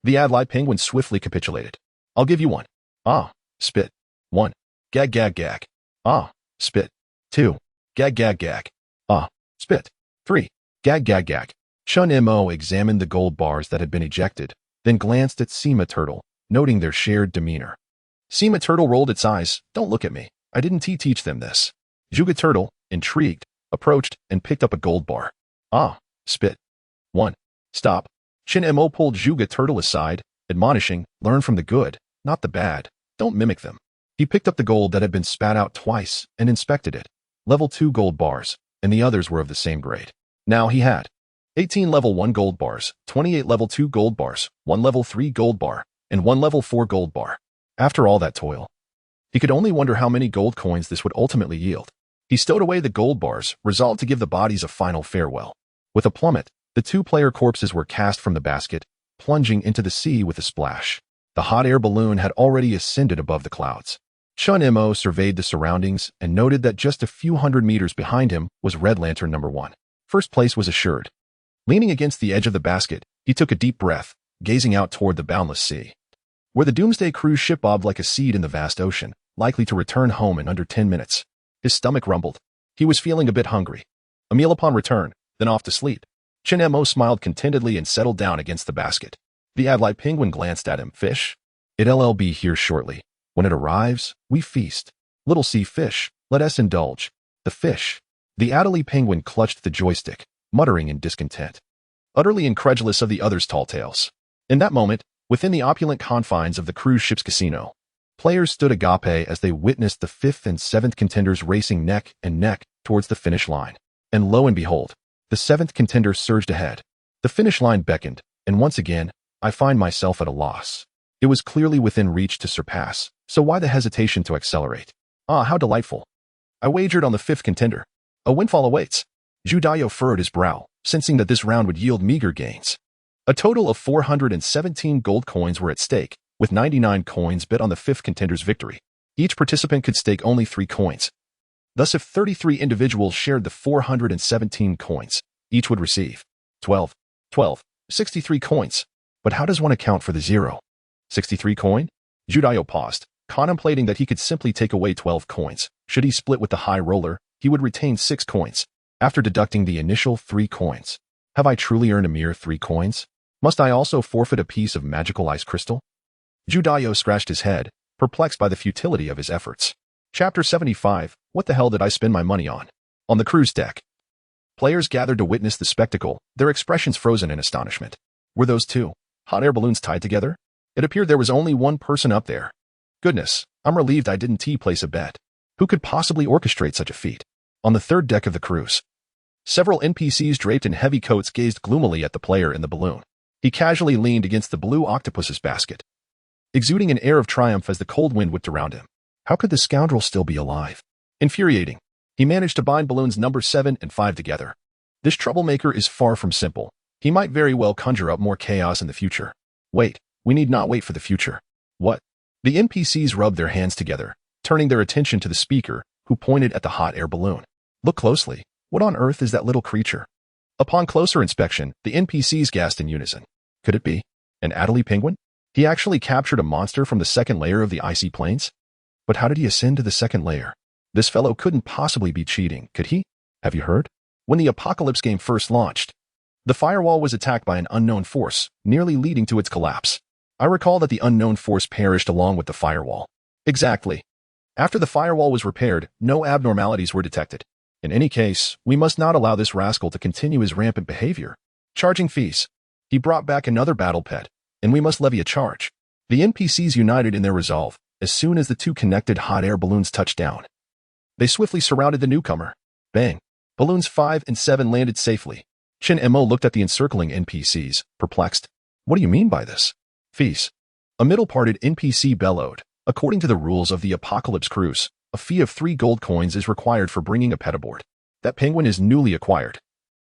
The Adderley penguin swiftly capitulated. I'll give you 1. Ah, spit. 1. Gag, gag, gag. Ah, spit. 2. Gag, gag, gag. Ah, spit. 3. Gag, gag, gag. Chin Mo examined the gold bars that had been ejected, then glanced at Sima Turtle, noting their shared demeanor. Sima Turtle rolled its eyes. Don't look at me. I didn't teach them this. Juga Turtle, intrigued, approached and picked up a gold bar. Ah, spit. 1. Stop. Chin Mo pulled Juga Turtle aside, admonishing, learn from the good, not the bad. Don't mimic them. He picked up the gold that had been spat out twice and inspected it. Level 2 gold bars, and the others were of the same grade. Now he had 18 level 1 gold bars, 28 level 2 gold bars, 1 level 3 gold bar, and 1 level 4 gold bar. After all that toil, he could only wonder how many gold coins this would ultimately yield. He stowed away the gold bars, resolved to give the bodies a final farewell. With a plummet, the 2-player corpses were cast from the basket, plunging into the sea with a splash. The hot air balloon had already ascended above the clouds. Chin Mo surveyed the surroundings and noted that just a few hundred meters behind him was Red Lantern number 1. First place was assured. Leaning against the edge of the basket, he took a deep breath, gazing out toward the boundless sea, where the Doomsday cruise ship bobbed like a seed in the vast ocean, likely to return home in under 10 minutes. His stomach rumbled. He was feeling a bit hungry. A meal upon return, then off to sleep. Chin-mo smiled contentedly and settled down against the basket. The Adlai penguin glanced at him. Fish? It'll be here shortly. When it arrives, we feast. Little sea fish, let us indulge. The fish. The Adlai penguin clutched the joystick, muttering in discontent, utterly incredulous of the other's tall tales. In that moment, within the opulent confines of the cruise ship's casino, players stood agape as they witnessed the 5th and 7th contenders racing neck and neck towards the finish line. And lo and behold, the 7th contender surged ahead. The finish line beckoned, and once again, I find myself at a loss. It was clearly within reach to surpass, so why the hesitation to accelerate? Ah, how delightful. I wagered on the 5th contender. A windfall awaits. Judayo furrowed his brow, sensing that this round would yield meager gains. A total of 417 gold coins were at stake, with 99 coins bet on the 5th contender's victory. Each participant could stake only 3 coins. Thus, if 33 individuals shared the 417 coins, each would receive 63 coins. But how does one account for the 63 coin? Judayo paused, contemplating that he could simply take away 12 coins. Should he split with the high roller, he would retain 6 coins, after deducting the initial 3 coins. Have I truly earned a mere 3 coins? Must I also forfeit a piece of magical ice crystal? Judayo scratched his head, perplexed by the futility of his efforts. Chapter 75, What the hell did I spend my money on? On the cruise deck. Players gathered to witness the spectacle, their expressions frozen in astonishment. Were those 2 hot air balloons tied together? It appeared there was only one person up there. Goodness, I'm relieved I didn't place a bet. Who could possibly orchestrate such a feat? On the 3rd deck of the cruise, several NPCs draped in heavy coats gazed gloomily at the player in the balloon. He casually leaned against the blue octopus's basket, exuding an air of triumph as the cold wind whipped around him. How could the scoundrel still be alive? Infuriating. He managed to bind balloons number 7 and 5 together. This troublemaker is far from simple. He might very well conjure up more chaos in the future. Wait, we need not wait for the future. What? The NPCs rubbed their hands together, turning their attention to the speaker, who pointed at the hot air balloon. Look closely. What on earth is that little creature? Upon closer inspection, the NPCs gasped in unison. Could it be an Adlai penguin? He actually captured a monster from the 2nd layer of the icy plains? But how did he ascend to the 2nd layer? This fellow couldn't possibly be cheating, could he? Have you heard? When the Apocalypse game first launched, the firewall was attacked by an unknown force, nearly leading to its collapse. I recall that the unknown force perished along with the firewall. Exactly. After the firewall was repaired, no abnormalities were detected. In any case, we must not allow this rascal to continue his rampant behavior. Charging fees. He brought back another battle pet, and we must levy a charge. The NPCs united in their resolve as soon as the 2 connected hot air balloons touched down. They swiftly surrounded the newcomer. Bang. Balloons 5 and 7 landed safely. Chin-mo looked at the encircling NPCs, perplexed. What do you mean by this? Fees. A middle-parted NPC bellowed. According to the rules of the Apocalypse cruise, a fee of 3 gold coins is required for bringing a pet aboard. That penguin is newly acquired,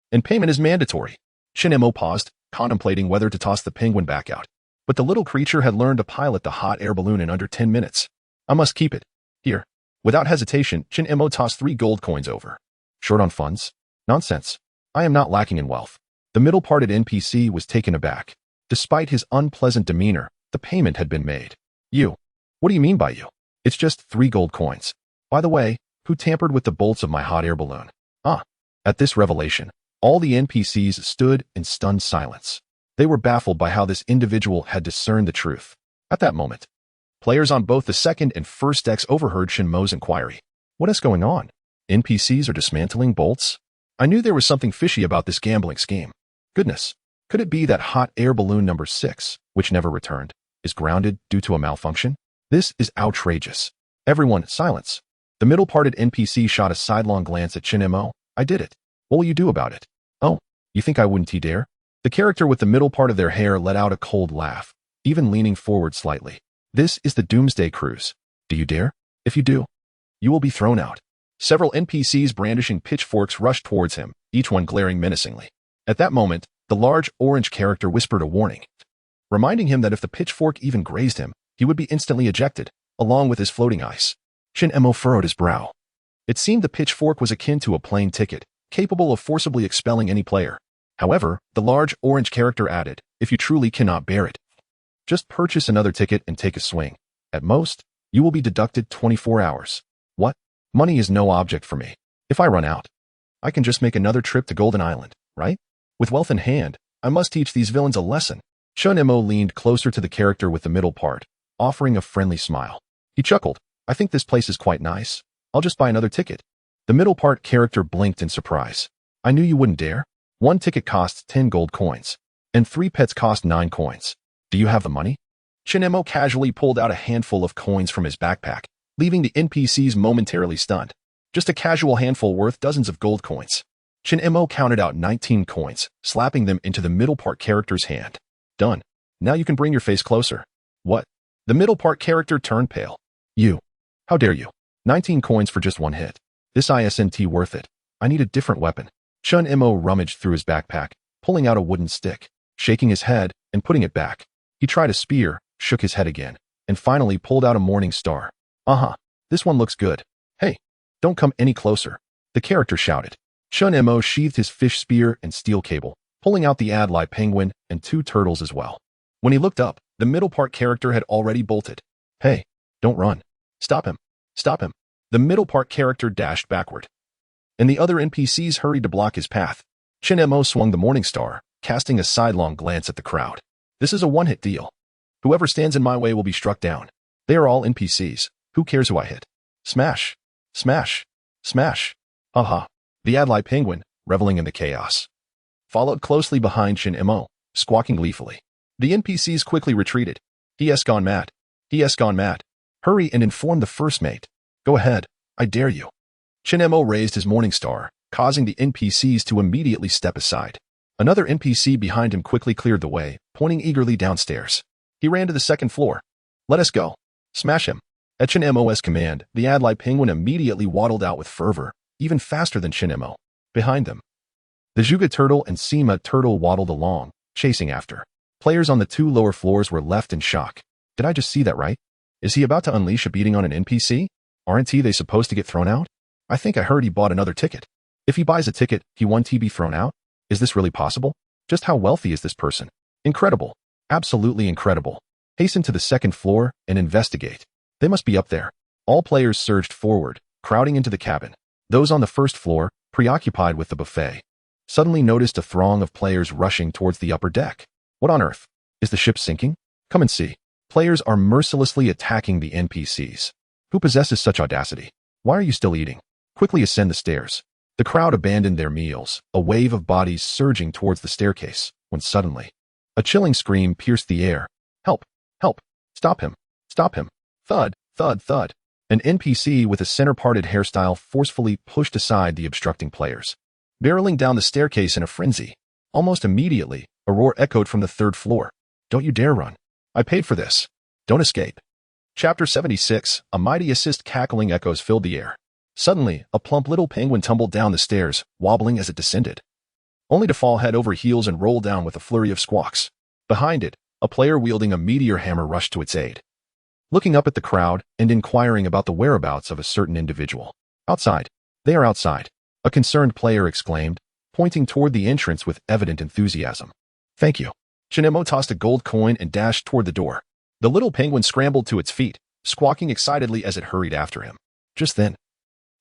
and payment is mandatory. Chin-mo paused, contemplating whether to toss the penguin back out. But the little creature had learned to pilot the hot air balloon in under 10 minutes. I must keep it. Here. Without hesitation, Chin-mo tossed 3 gold coins over. Short on funds? Nonsense. I am not lacking in wealth. The middle-parted NPC was taken aback. Despite his unpleasant demeanor, the payment had been made. You. What do you mean by you? It's just 3 gold coins. By the way, who tampered with the bolts of my hot air balloon? Ah. At this revelation, all the NPCs stood in stunned silence. They were baffled by how this individual had discerned the truth. At that moment, players on both the 2nd and 1st decks overheard Shinmo's inquiry. What is going on? NPCs are dismantling bolts? I knew there was something fishy about this gambling scheme. Goodness, could it be that hot air balloon number 6, which never returned, is grounded due to a malfunction? This is outrageous. Everyone, silence. The middle-parted NPC shot a sidelong glance at Chin-mo. I did it. What will you do about it? Oh, you think I wouldn't dare? The character with the middle part of their hair let out a cold laugh, even leaning forward slightly. This is the Doomsday Cruise. Do you dare? If you do, you will be thrown out. Several NPCs brandishing pitchforks rushed towards him, each one glaring menacingly. At that moment, the large orange character whispered a warning, reminding him that if the pitchfork even grazed him, he would be instantly ejected, along with his floating ice. Chin-mo furrowed his brow. It seemed the pitchfork was akin to a plane ticket, capable of forcibly expelling any player. However, the large orange character added, if you truly cannot bear it, just purchase another ticket and take a swing. At most, you will be deducted 24 hours. What? Money is no object for me. If I run out, I can just make another trip to Golden Island, right? With wealth in hand, I must teach these villains a lesson. Chun Mo leaned closer to the character with the middle part, offering a friendly smile. He chuckled. I think this place is quite nice. I'll just buy another ticket. The middle part character blinked in surprise. I knew you wouldn't dare. 1 ticket costs 10 gold coins, and 3 pets cost 9 coins. Do you have the money? Chun Mo casually pulled out a handful of coins from his backpack, leaving the NPCs momentarily stunned. Just a casual handful worth dozens of gold coins. Chun Mo counted out 19 coins, slapping them into the middle part character's hand. Done. Now you can bring your face closer. What? The middle part character turned pale. You. How dare you? 19 coins for just 1 hit. This isn't worth it. I need a different weapon. Chun Mo rummaged through his backpack, pulling out a wooden stick, shaking his head, and putting it back. He tried a spear, shook his head again, and finally pulled out a morning star. This one looks good. Hey, don't come any closer. The character shouted. Chun Mo sheathed his fish spear and steel cable, pulling out the Adlai penguin and 2 turtles as well. When he looked up, the middle part character had already bolted. Hey, don't run. Stop him. Stop him. The middle part character dashed backward, and the other NPCs hurried to block his path. Chun Mo swung the morning star, casting a sidelong glance at the crowd. This is a 1-hit deal. Whoever stands in my way will be struck down. They are all NPCs. Who cares who I hit? Smash. Smash. Smash. Haha. The Adlai penguin, reveling in the chaos, followed closely behind Chun Mo, squawking gleefully. The NPCs quickly retreated. He has gone mad. He has gone mad. Hurry and inform the first mate. Go ahead. I dare you. Chun Mo raised his morning star, causing the NPCs to immediately step aside. Another NPC behind him quickly cleared the way, pointing eagerly downstairs. He ran to the 2nd floor. Let us go. Smash him. At Chun Mo's command, the Adlai penguin immediately waddled out with fervor, even faster than Chun Mo. Behind them, the Juga turtle and Sima turtle waddled along, chasing after. Players on the 2 lower floors were left in shock. Did I just see that right? Is he about to unleash a beating on an NPC? Aren't they supposed to get thrown out? I think I heard he bought another ticket. If he buys a ticket, he won't be thrown out? Is this really possible? Just how wealthy is this person? Incredible. Absolutely incredible. Hasten to the 2nd floor and investigate. They must be up there. All players surged forward, crowding into the cabin. Those on the 1st floor, preoccupied with the buffet, suddenly noticed a throng of players rushing towards the upper deck. What on earth? Is the ship sinking? Come and see. Players are mercilessly attacking the NPCs. Who possesses such audacity? Why are you still eating? Quickly ascend the stairs. The crowd abandoned their meals, a wave of bodies surging towards the staircase, when suddenly, a chilling scream pierced the air. Help! Help! Stop him! Stop him! Thud! Thud! Thud! An NPC with a center-parted hairstyle forcefully pushed aside the obstructing players, barreling down the staircase in a frenzy. Almost immediately, a roar echoed from the 3rd floor. Don't you dare run. I paid for this. Don't escape. Chapter 76, a mighty assist cackling echoes filled the air. Suddenly, a plump little penguin tumbled down the stairs, wobbling as it descended, only to fall head over heels and roll down with a flurry of squawks. Behind it, a player wielding a meteor hammer rushed to its aid, looking up at the crowd and inquiring about the whereabouts of a certain individual. Outside. They are outside. A concerned player exclaimed, pointing toward the entrance with evident enthusiasm. Thank you. Chun Mo tossed a gold coin and dashed toward the door. The little penguin scrambled to its feet, squawking excitedly as it hurried after him. Just then,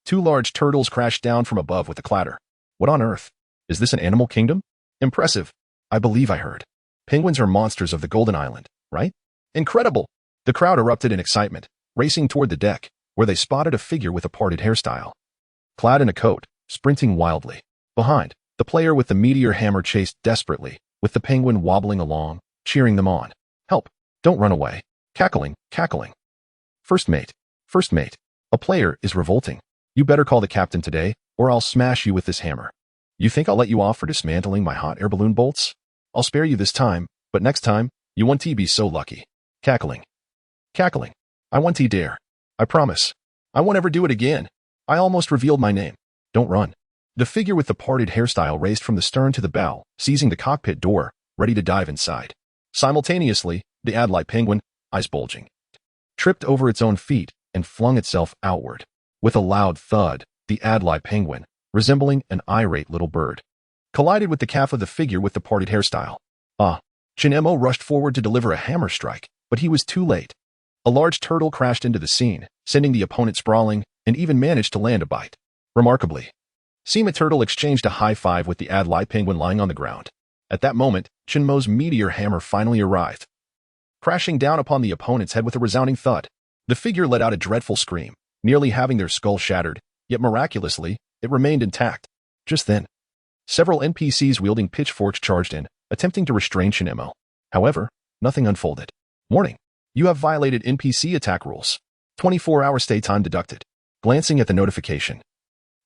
2 large turtles crashed down from above with a clatter. What on earth? Is this an animal kingdom? Impressive. I believe I heard. Penguins are monsters of the Golden Island, right? Incredible! The crowd erupted in excitement, racing toward the deck, where they spotted a figure with a parted hairstyle, clad in a coat, sprinting wildly. Behind, the player with the meteor hammer chased desperately, with the penguin wobbling along, cheering them on. Help! Don't run away. Cackling, cackling. First mate. First mate. A player is revolting. You better call the captain today, or I'll smash you with this hammer. You think I'll let you off for dismantling my hot air balloon bolts? I'll spare you this time, but next time, you won't be so lucky. Cackling. Cackling. I won't dare. I promise. I won't ever do it again. I almost revealed my name. Don't run. The figure with the parted hairstyle raced from the stern to the bow, seizing the cockpit door, ready to dive inside. Simultaneously, the Adlai penguin, eyes bulging, tripped over its own feet and flung itself outward. With a loud thud, the Adlai penguin, resembling an irate little bird, collided with the calf of the figure with the parted hairstyle. Chun Mo rushed forward to deliver a hammer strike, but he was too late. A large turtle crashed into the scene, sending the opponent sprawling, and even managed to land a bite. Remarkably, Sima Turtle exchanged a high five with the Adlai penguin lying on the ground. At that moment, Chinmo's meteor hammer finally arrived, crashing down upon the opponent's head with a resounding thud. The figure let out a dreadful scream, nearly having their skull shattered, yet miraculously, it remained intact. Just then, several NPCs wielding pitchforks charged in, attempting to restrain Chinmo. However, nothing unfolded. Warning: you have violated NPC attack rules. 24-hour stay time deducted. Glancing at the notification,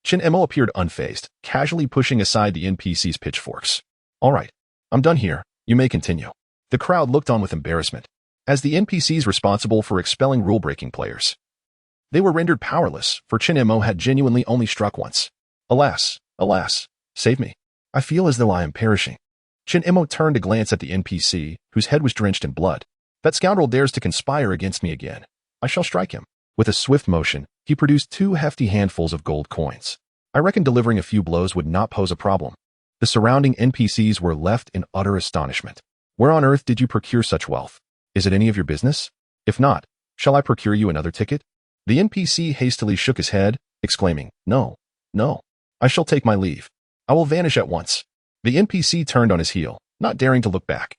Chinmo appeared unfazed, casually pushing aside the NPC's pitchforks. All right, I'm done here. You may continue. The crowd looked on with embarrassment, as the NPCs responsible for expelling rule-breaking players. They were rendered powerless, for Chinmo had genuinely only struck once. Alas, alas, save me. I feel as though I am perishing. Chinmo turned to glance at the NPC, whose head was drenched in blood. That scoundrel dares to conspire against me again. I shall strike him. With a swift motion, he produced 2 hefty handfuls of gold coins. I reckon delivering a few blows would not pose a problem. The surrounding NPCs were left in utter astonishment. Where on earth did you procure such wealth? Is it any of your business? If not, shall I procure you another ticket? The NPC hastily shook his head, exclaiming, No, no. I shall take my leave. I will vanish at once. The NPC turned on his heel, not daring to look back.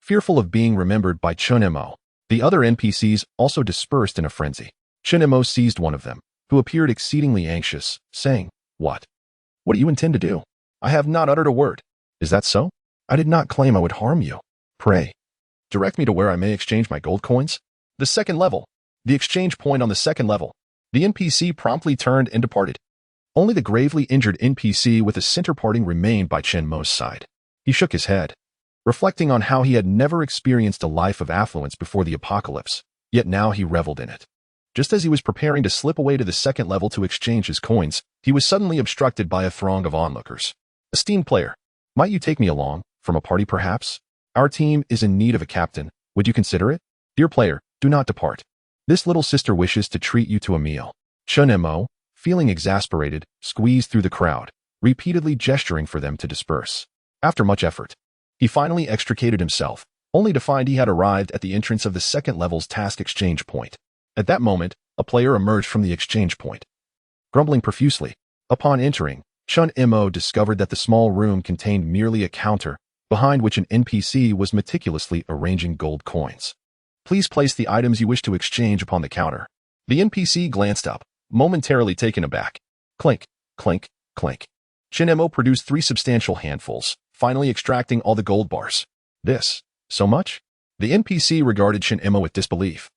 Fearful of being remembered by Chinmo, the other NPCs also dispersed in a frenzy. Chinmo seized one of them, who appeared exceedingly anxious, saying, What? What do you intend to do? I have not uttered a word. Is that so? I did not claim I would harm you. Pray, direct me to where I may exchange my gold coins. The second level. The exchange point on the second level. The NPC promptly turned and departed. Only the gravely injured NPC with a center parting remained by Chinmo's side. He shook his head, reflecting on how he had never experienced a life of affluence before the apocalypse, yet now he reveled in it. Just as he was preparing to slip away to the second level to exchange his coins, he was suddenly obstructed by a throng of onlookers. Esteemed player, might you take me along, from a party perhaps? Our team is in need of a captain. Would you consider it? Dear player, do not depart. This little sister wishes to treat you to a meal. Chinmo, feeling exasperated, squeezed through the crowd, repeatedly gesturing for them to disperse. After much effort, he finally extricated himself, only to find he had arrived at the entrance of the second level's task exchange point. At that moment, a player emerged from the exchange point, grumbling profusely. Upon entering, Chinmo discovered that the small room contained merely a counter, behind which an NPC was meticulously arranging gold coins. Please place the items you wish to exchange upon the counter. The NPC glanced up, momentarily taken aback. Clink, clink, clink. Chinmo produced 3 substantial handfuls, finally extracting all the gold bars. This, so much? The NPC regarded Chinmo with disbelief,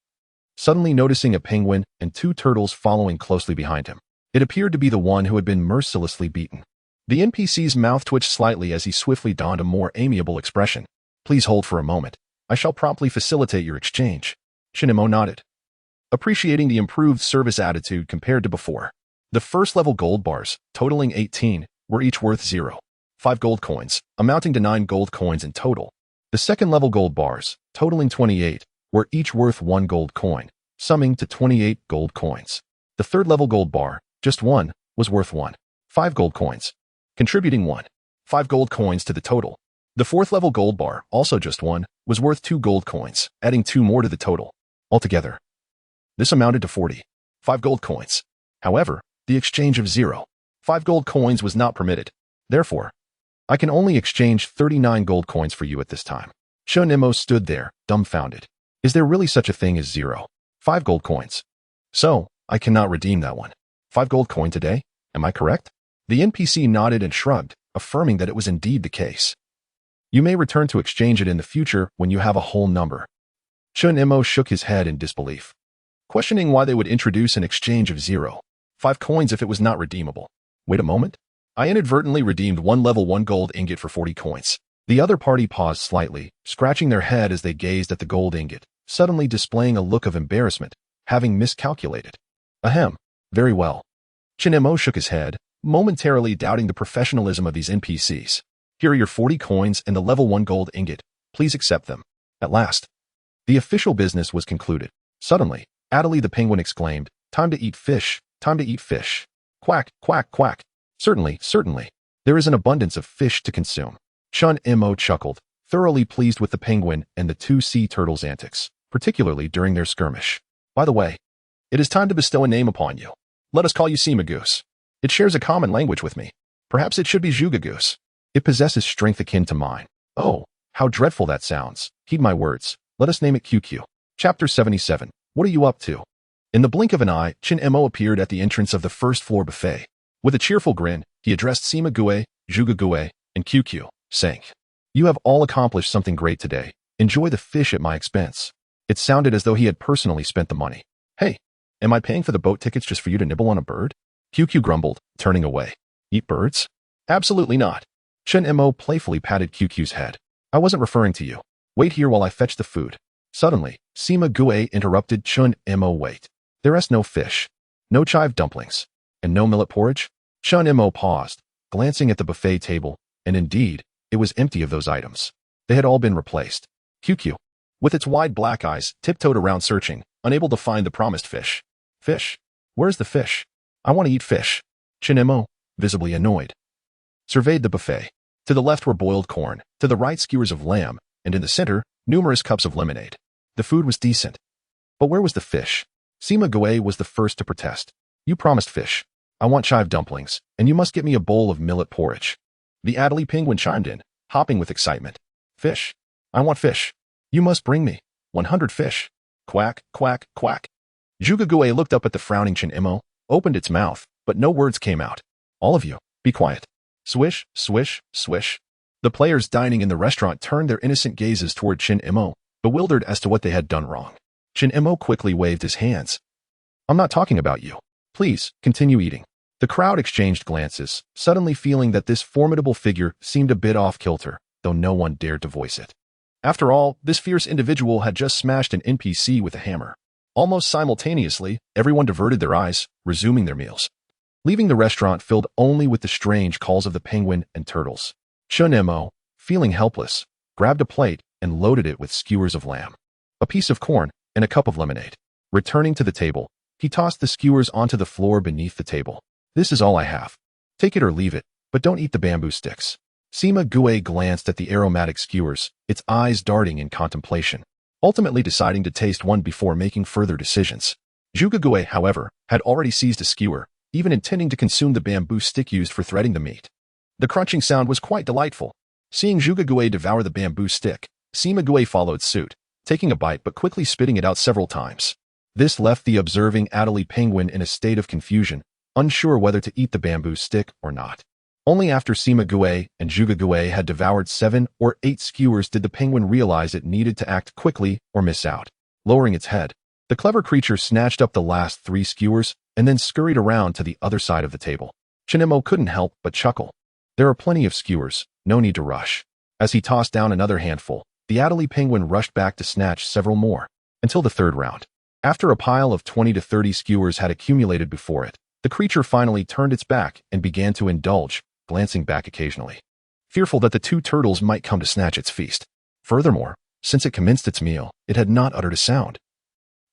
suddenly noticing a penguin and 2 turtles following closely behind him. It appeared to be the one who had been mercilessly beaten. The NPC's mouth twitched slightly as he swiftly donned a more amiable expression. Please hold for a moment. I shall promptly facilitate your exchange. Chinmo nodded, appreciating the improved service attitude compared to before. The first level gold bars, totaling 18, were each worth 0.5 gold coins, amounting to 9 gold coins in total. The second level gold bars, totaling 28, were each worth 1 gold coin, summing to 28 gold coins. The third level gold bar, just 1, was worth 1.5 gold coins, contributing 1.5 gold coins to the total. The fourth level gold bar, also just 1, was worth 2 gold coins, adding 2 more to the total. Altogether, this amounted to 45 gold coins. However, the exchange of 0.5 gold coins was not permitted. Therefore, I can only exchange 39 gold coins for you at this time. Chinmo stood there, dumbfounded. Is there really such a thing as 0.5 gold coins? So, I cannot redeem that 1.5 gold coin today? Am I correct? The NPC nodded and shrugged, affirming that it was indeed the case. You may return to exchange it in the future when you have a whole number. Chinmo shook his head in disbelief, questioning why they would introduce an exchange of 0.5 coins if it was not redeemable. Wait a moment. I inadvertently redeemed 1 level 1 gold ingot for 40 coins. The other party paused slightly, scratching their head as they gazed at the gold ingot, suddenly displaying a look of embarrassment, having miscalculated. Ahem. Very well. Chinmo shook his head, momentarily doubting the professionalism of these NPCs. Here are your 40 coins and the level 1 gold ingot. Please accept them. At last, the official business was concluded. Suddenly, Adlai the penguin exclaimed, Time to eat fish, time to eat fish. Quack, quack, quack. Certainly, certainly. There is an abundance of fish to consume. Chinmo chuckled, thoroughly pleased with the penguin and the 2 sea turtles' antics, particularly during their skirmish. By the way, it is time to bestow a name upon you. Let us call you Sima Goose. It shares a common language with me. Perhaps it should be Zhuge Goose. It possesses strength akin to mine. Oh, how dreadful that sounds. Heed my words. Let us name it QQ. Chapter 77. What are you up to? In the blink of an eye, Chin Mo appeared at the entrance of the first floor buffet. With a cheerful grin, he addressed Sima Gue, Zhuge Gue, and QQ, saying, "You have all accomplished something great today. Enjoy the fish at my expense." It sounded as though he had personally spent the money. "Hey, am I paying for the boat tickets just for you to nibble on a bird?" QQ grumbled, turning away. "Eat birds? Absolutely not." Chen Mo playfully patted QQ's head. "I wasn't referring to you. Wait here while I fetch the food." Suddenly, Sima Gue interrupted Chen Mo. "Wait. There is no fish, no chive dumplings, and no millet porridge?" Chen Mo paused, glancing at the buffet table, and indeed, it was empty of those items. They had all been replaced. QQ, with its wide black eyes, tiptoed around searching, unable to find the promised fish. "Fish? Where's the fish? I want to eat fish." Chen Mo, visibly annoyed, surveyed the buffet. To the left were boiled corn, to the right skewers of lamb, and in the center, numerous cups of lemonade. The food was decent. But where was the fish? Sima Gue was the first to protest. "You promised fish. I want chive dumplings, and you must get me a bowl of millet porridge." The Adelie penguin chimed in, hopping with excitement. "Fish? I want fish. You must bring me 100 fish." Quack, quack, quack. Zhuge Gue looked up at the frowning Chen Mo, opened its mouth, but no words came out. "All of you, be quiet." Swish, swish, swish. The players dining in the restaurant turned their innocent gazes toward Chen Mo, bewildered as to what they had done wrong. Chen Mo quickly waved his hands. "I'm not talking about you. Please, continue eating." The crowd exchanged glances, suddenly feeling that this formidable figure seemed a bit off-kilter, though no one dared to voice it. After all, this fierce individual had just smashed an NPC with a hammer. Almost simultaneously, everyone diverted their eyes, resuming their meals, leaving the restaurant filled only with the strange calls of the penguin and turtles. Chen Mo, feeling helpless, grabbed a plate and loaded it with skewers of lamb, a piece of corn, and a cup of lemonade. Returning to the table, he tossed the skewers onto the floor beneath the table. "This is all I have. Take it or leave it, but don't eat the bamboo sticks." Sima Gue glanced at the aromatic skewers, its eyes darting in contemplation, ultimately deciding to taste one before making further decisions. Zhuge Gue, however, had already seized a skewer, even intending to consume the bamboo stick used for threading the meat. The crunching sound was quite delightful. Seeing Zhuge Gue devour the bamboo stick, Sima Gue followed suit, taking a bite but quickly spitting it out several times. This left the observing Adelie penguin in a state of confusion, unsure whether to eat the bamboo stick or not. Only after Sima Gue and Zhuge Gue had devoured 7 or 8 skewers did the penguin realize it needed to act quickly or miss out. Lowering its head, the clever creature snatched up the last 3 skewers and then scurried around to the other side of the table. Chen Mo couldn't help but chuckle. There are plenty of skewers, no need to rush. As he tossed down another handful, the Adelie penguin rushed back to snatch several more, until the third round. After a pile of 20 to 30 skewers had accumulated before it, the creature finally turned its back and began to indulge, glancing back occasionally, fearful that the 2 turtles might come to snatch its feast. Furthermore, since it commenced its meal, it had not uttered a sound,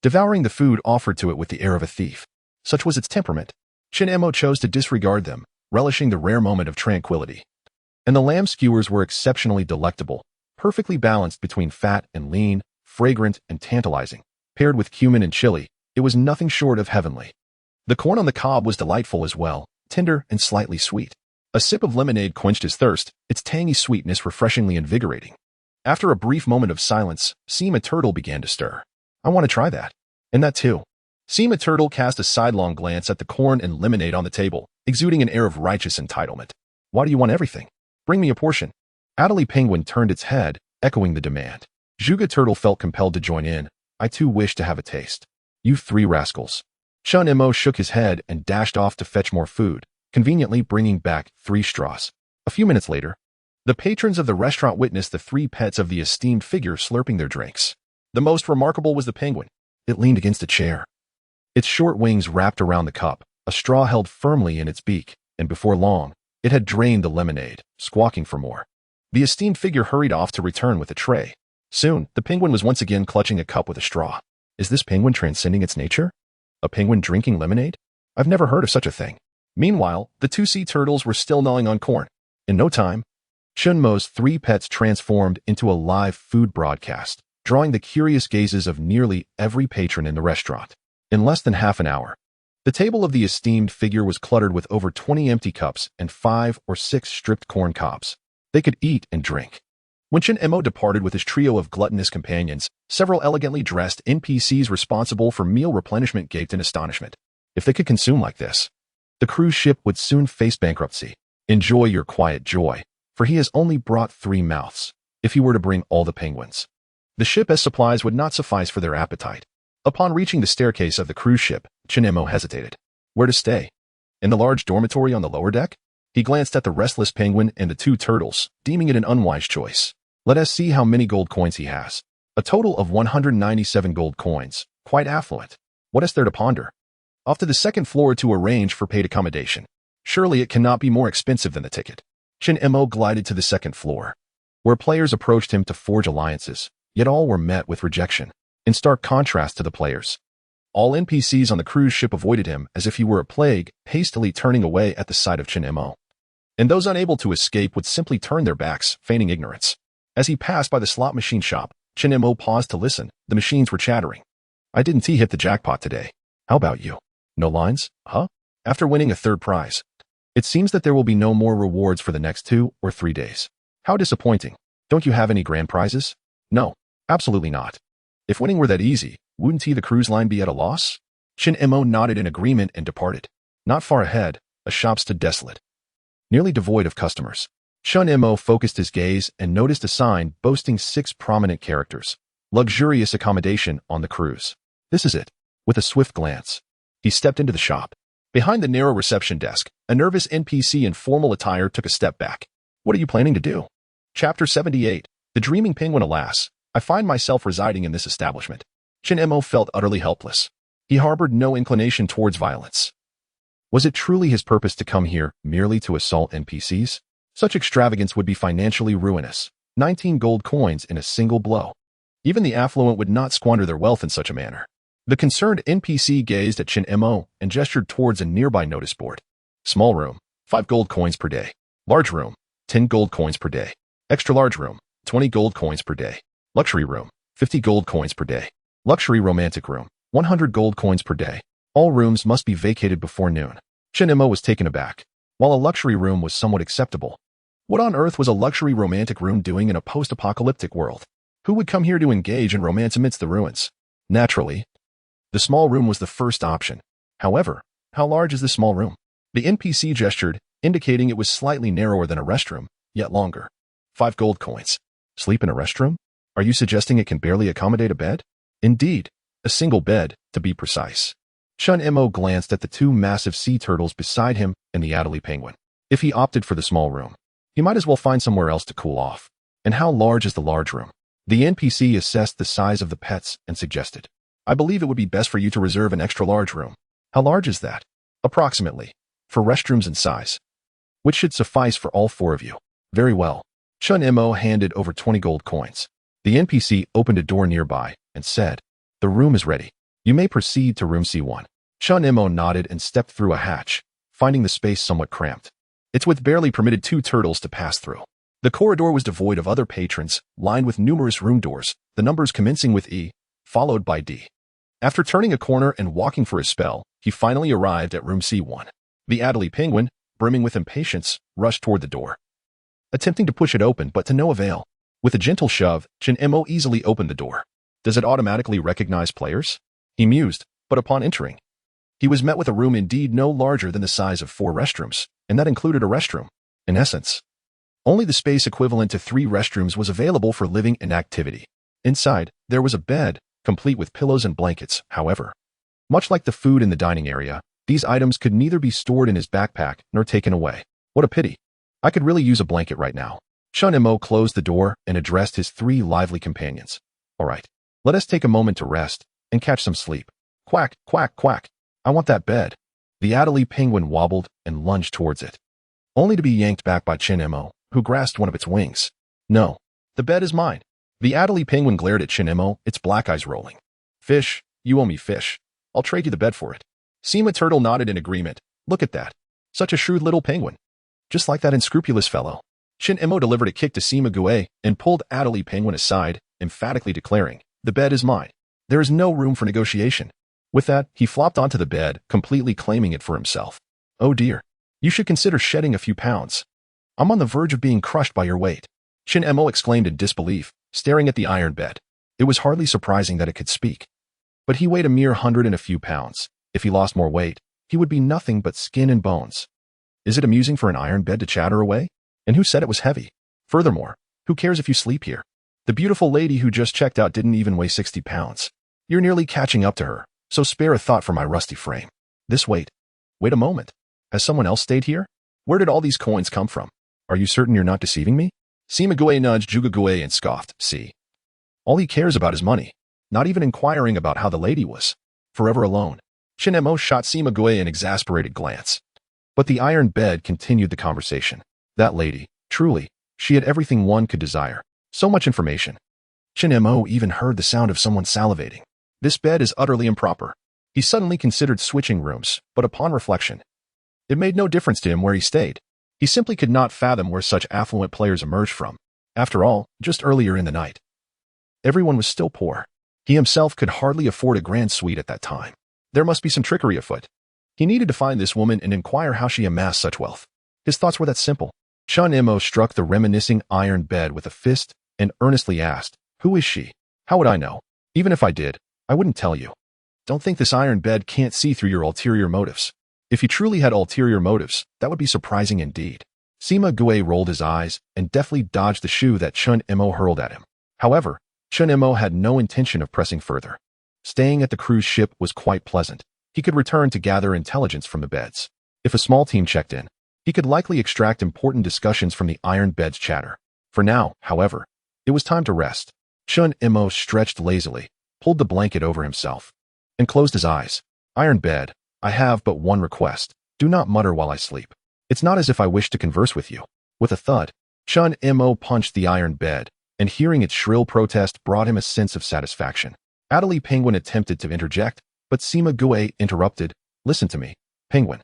devouring the food offered to it with the air of a thief. Such was its temperament. Chen Mo chose to disregard them, relishing the rare moment of tranquility. And the lamb skewers were exceptionally delectable, perfectly balanced between fat and lean, fragrant and tantalizing. Paired with cumin and chili, it was nothing short of heavenly. The corn on the cob was delightful as well, tender and slightly sweet. A sip of lemonade quenched his thirst, its tangy sweetness refreshingly invigorating. After a brief moment of silence, Sima Turtle began to stir. "I want to try that. And that too." Sima Turtle cast a sidelong glance at the corn and lemonade on the table, exuding an air of righteous entitlement. "Why do you want everything? Bring me a portion." Adelie Penguin turned its head, echoing the demand. Zhuge Turtle felt compelled to join in. "I too wish to have a taste." "You 3 rascals." Chen Mo shook his head and dashed off to fetch more food, conveniently bringing back 3 straws. A few minutes later, the patrons of the restaurant witnessed the 3 pets of the esteemed figure slurping their drinks. The most remarkable was the penguin. It leaned against a chair, its short wings wrapped around the cup, a straw held firmly in its beak, and before long, it had drained the lemonade, squawking for more. The esteemed figure hurried off to return with a tray. Soon, the penguin was once again clutching a cup with a straw. Is this penguin transcending its nature? A penguin drinking lemonade? I've never heard of such a thing. Meanwhile, the 2 sea turtles were still gnawing on corn. In no time, Shunmo's 3 pets transformed into a live food broadcast, drawing the curious gazes of nearly every patron in the restaurant. In less than half an hour, The table of the esteemed figure was cluttered with over 20 empty cups and 5 or 6 stripped corn cobs. They could eat and drink. When Shin-Emo departed with his trio of gluttonous companions, several elegantly dressed NPCs responsible for meal replenishment gaped in astonishment. If they could consume like this, the cruise ship would soon face bankruptcy. Enjoy your quiet joy, for he has only brought 3 mouths, if he were to bring all the penguins. The ship's supplies would not suffice for their appetite. Upon reaching the staircase of the cruise ship, Shin-Emo hesitated. Where to stay? In the large dormitory on the lower deck? He glanced at the restless penguin and the 2 turtles, deeming it an unwise choice. Let us see how many gold coins he has. A total of 197 gold coins. Quite affluent. What is there to ponder? Off to the second floor to arrange for paid accommodation. Surely it cannot be more expensive than the ticket. Shin-Emo glided to the second floor, where players approached him to forge alliances, yet all were met with rejection. In stark contrast to the players, all NPCs on the cruise ship avoided him as if he were a plague, hastily turning away at the sight of Shin-Emo. And those unable to escape would simply turn their backs, feigning ignorance. As he passed by the slot machine shop, Shin-Emo paused to listen. The machines were chattering. I didn't hit the jackpot today. How about you? No lines, huh? After winning a 3rd prize, it seems that there will be no more rewards for the next 2 or 3 days. How disappointing. Don't you have any grand prizes? No, absolutely not. If winning were that easy, wouldn't the cruise line be at a loss? Shin-Emo nodded in agreement and departed. Not far ahead, a shop stood desolate, nearly devoid of customers. Shin-Emo focused his gaze and noticed a sign boasting 6 prominent characters. Luxurious accommodation on the cruise. This is it. With a swift glance, he stepped into the shop. Behind the narrow reception desk, a nervous NPC in formal attire took a step back. What are you planning to do? Chapter 78. The Dreaming Penguin. Alas, I find myself residing in this establishment. Shin-Emo felt utterly helpless. He harbored no inclination towards violence. Was it truly his purpose to come here merely to assault NPCs? Such extravagance would be financially ruinous. 19 gold coins in a single blow. Even the affluent would not squander their wealth in such a manner. The concerned NPC gazed at Shin-Emo and gestured towards a nearby notice board. Small room, 5 gold coins per day. Large room, 10 gold coins per day. Extra large room, 20 gold coins per day. Luxury room, 50 gold coins per day. Luxury romantic room, 100 gold coins per day. All rooms must be vacated before noon. Shin-Emo was taken aback. While a luxury room was somewhat acceptable, what on earth was a luxury romantic room doing in a post-apocalyptic world? Who would come here to engage in romance amidst the ruins? Naturally, the small room was the first option. However, how large is this small room? The NPC gestured, indicating it was slightly narrower than a restroom, yet longer. 5 gold coins. Sleep in a restroom? Are you suggesting it can barely accommodate a bed? Indeed, a single bed, to be precise. Shin-Emo glanced at the 2 massive sea turtles beside him and the Adelie penguin. If he opted for the small room, he might as well find somewhere else to cool off. And how large is the large room? The NPC assessed the size of the pets and suggested, I believe it would be best for you to reserve an extra large room. How large is that? Approximately. For restrooms and size, which should suffice for all 4 of you. Very well. Shin-Emo handed over 20 gold coins. The NPC opened a door nearby and said, the room is ready. You may proceed to room C1. Shin-Emo nodded and stepped through a hatch, finding the space somewhat cramped. Its width barely permitted 2 turtles to pass through. The corridor was devoid of other patrons, lined with numerous room doors, the numbers commencing with E, followed by D. After turning a corner and walking for a spell, he finally arrived at room C1. The Adelie penguin, brimming with impatience, rushed toward the door, attempting to push it open but to no avail. With a gentle shove, Shin-Emo easily opened the door. Does it automatically recognize players? He mused, but upon entering, he was met with a room indeed no larger than the size of 4 restrooms, and that included a restroom. In essence, only the space equivalent to 3 restrooms was available for living and activity. Inside, there was a bed, complete with pillows and blankets. However, much like the food in the dining area, these items could neither be stored in his backpack nor taken away. What a pity. I could really use a blanket right now. Shin-Emo closed the door and addressed his 3 lively companions. All right, let us take a moment to rest and catch some sleep. Quack, quack, quack. I want that bed. The Adelie penguin wobbled and lunged towards it, only to be yanked back by Shin-Emo, who grasped one of its wings. No, the bed is mine. The Adelie penguin glared at Shin-Emo, its black eyes rolling. Fish, you owe me fish. I'll trade you the bed for it. Seema Turtle nodded in agreement. Look at that. Such a shrewd little penguin. Just like that unscrupulous fellow. Shin-Emo delivered a kick to Seema Gue and pulled Adelie penguin aside, emphatically declaring, the bed is mine. There is no room for negotiation. With that, he flopped onto the bed, completely claiming it for himself. Oh dear. You should consider shedding a few pounds. I'm on the verge of being crushed by your weight. Shin Emo exclaimed in disbelief, staring at the iron bed. It was hardly surprising that it could speak. But he weighed a mere 100 and a few pounds. If he lost more weight, he would be nothing but skin and bones. Is it amusing for an iron bed to chatter away? And who said it was heavy? Furthermore, who cares if you sleep here? The beautiful lady who just checked out didn't even weigh 60 pounds. You're nearly catching up to her, so spare a thought for my rusty frame. This weight. Wait a moment. Has someone else stayed here? Where did all these coins come from? Are you certain you're not deceiving me? Simague nudged Jugague and scoffed, see. All he cares about is money, not even inquiring about how the lady was. Forever alone. Shin Emo shot Simague an exasperated glance. But the iron bed continued the conversation. That lady, truly, she had everything one could desire. So much information. Shin Emo even heard the sound of someone salivating. This bed is utterly improper. He suddenly considered switching rooms, but upon reflection, it made no difference to him where he stayed. He simply could not fathom where such affluent players emerged from. After all, just earlier in the night, everyone was still poor. He himself could hardly afford a grand suite at that time. There must be some trickery afoot. He needed to find this woman and inquire how she amassed such wealth. His thoughts were that simple. Shin Emo struck the reminiscing iron bed with a fist and earnestly asked, Who is she? How would I know? Even if I did, I wouldn't tell you. Don't think this iron bed can't see through your ulterior motives. If he truly had ulterior motives, that would be surprising indeed. Simague rolled his eyes and deftly dodged the shoe that Shin Emo hurled at him. However, Shin Emo had no intention of pressing further. Staying at the cruise ship was quite pleasant. He could return to gather intelligence from the beds. If a small team checked in, he could likely extract important discussions from the iron bed's chatter. For now, however, it was time to rest. Shin Emo stretched lazily, pulled the blanket over himself, and closed his eyes. Iron bed, I have but one request. Do not mutter while I sleep. It's not as if I wish to converse with you. With a thud, Shin Emo punched the iron bed, and hearing its shrill protest brought him a sense of satisfaction. Adelie Penguin attempted to interject, but Simague interrupted. Listen to me, Penguin.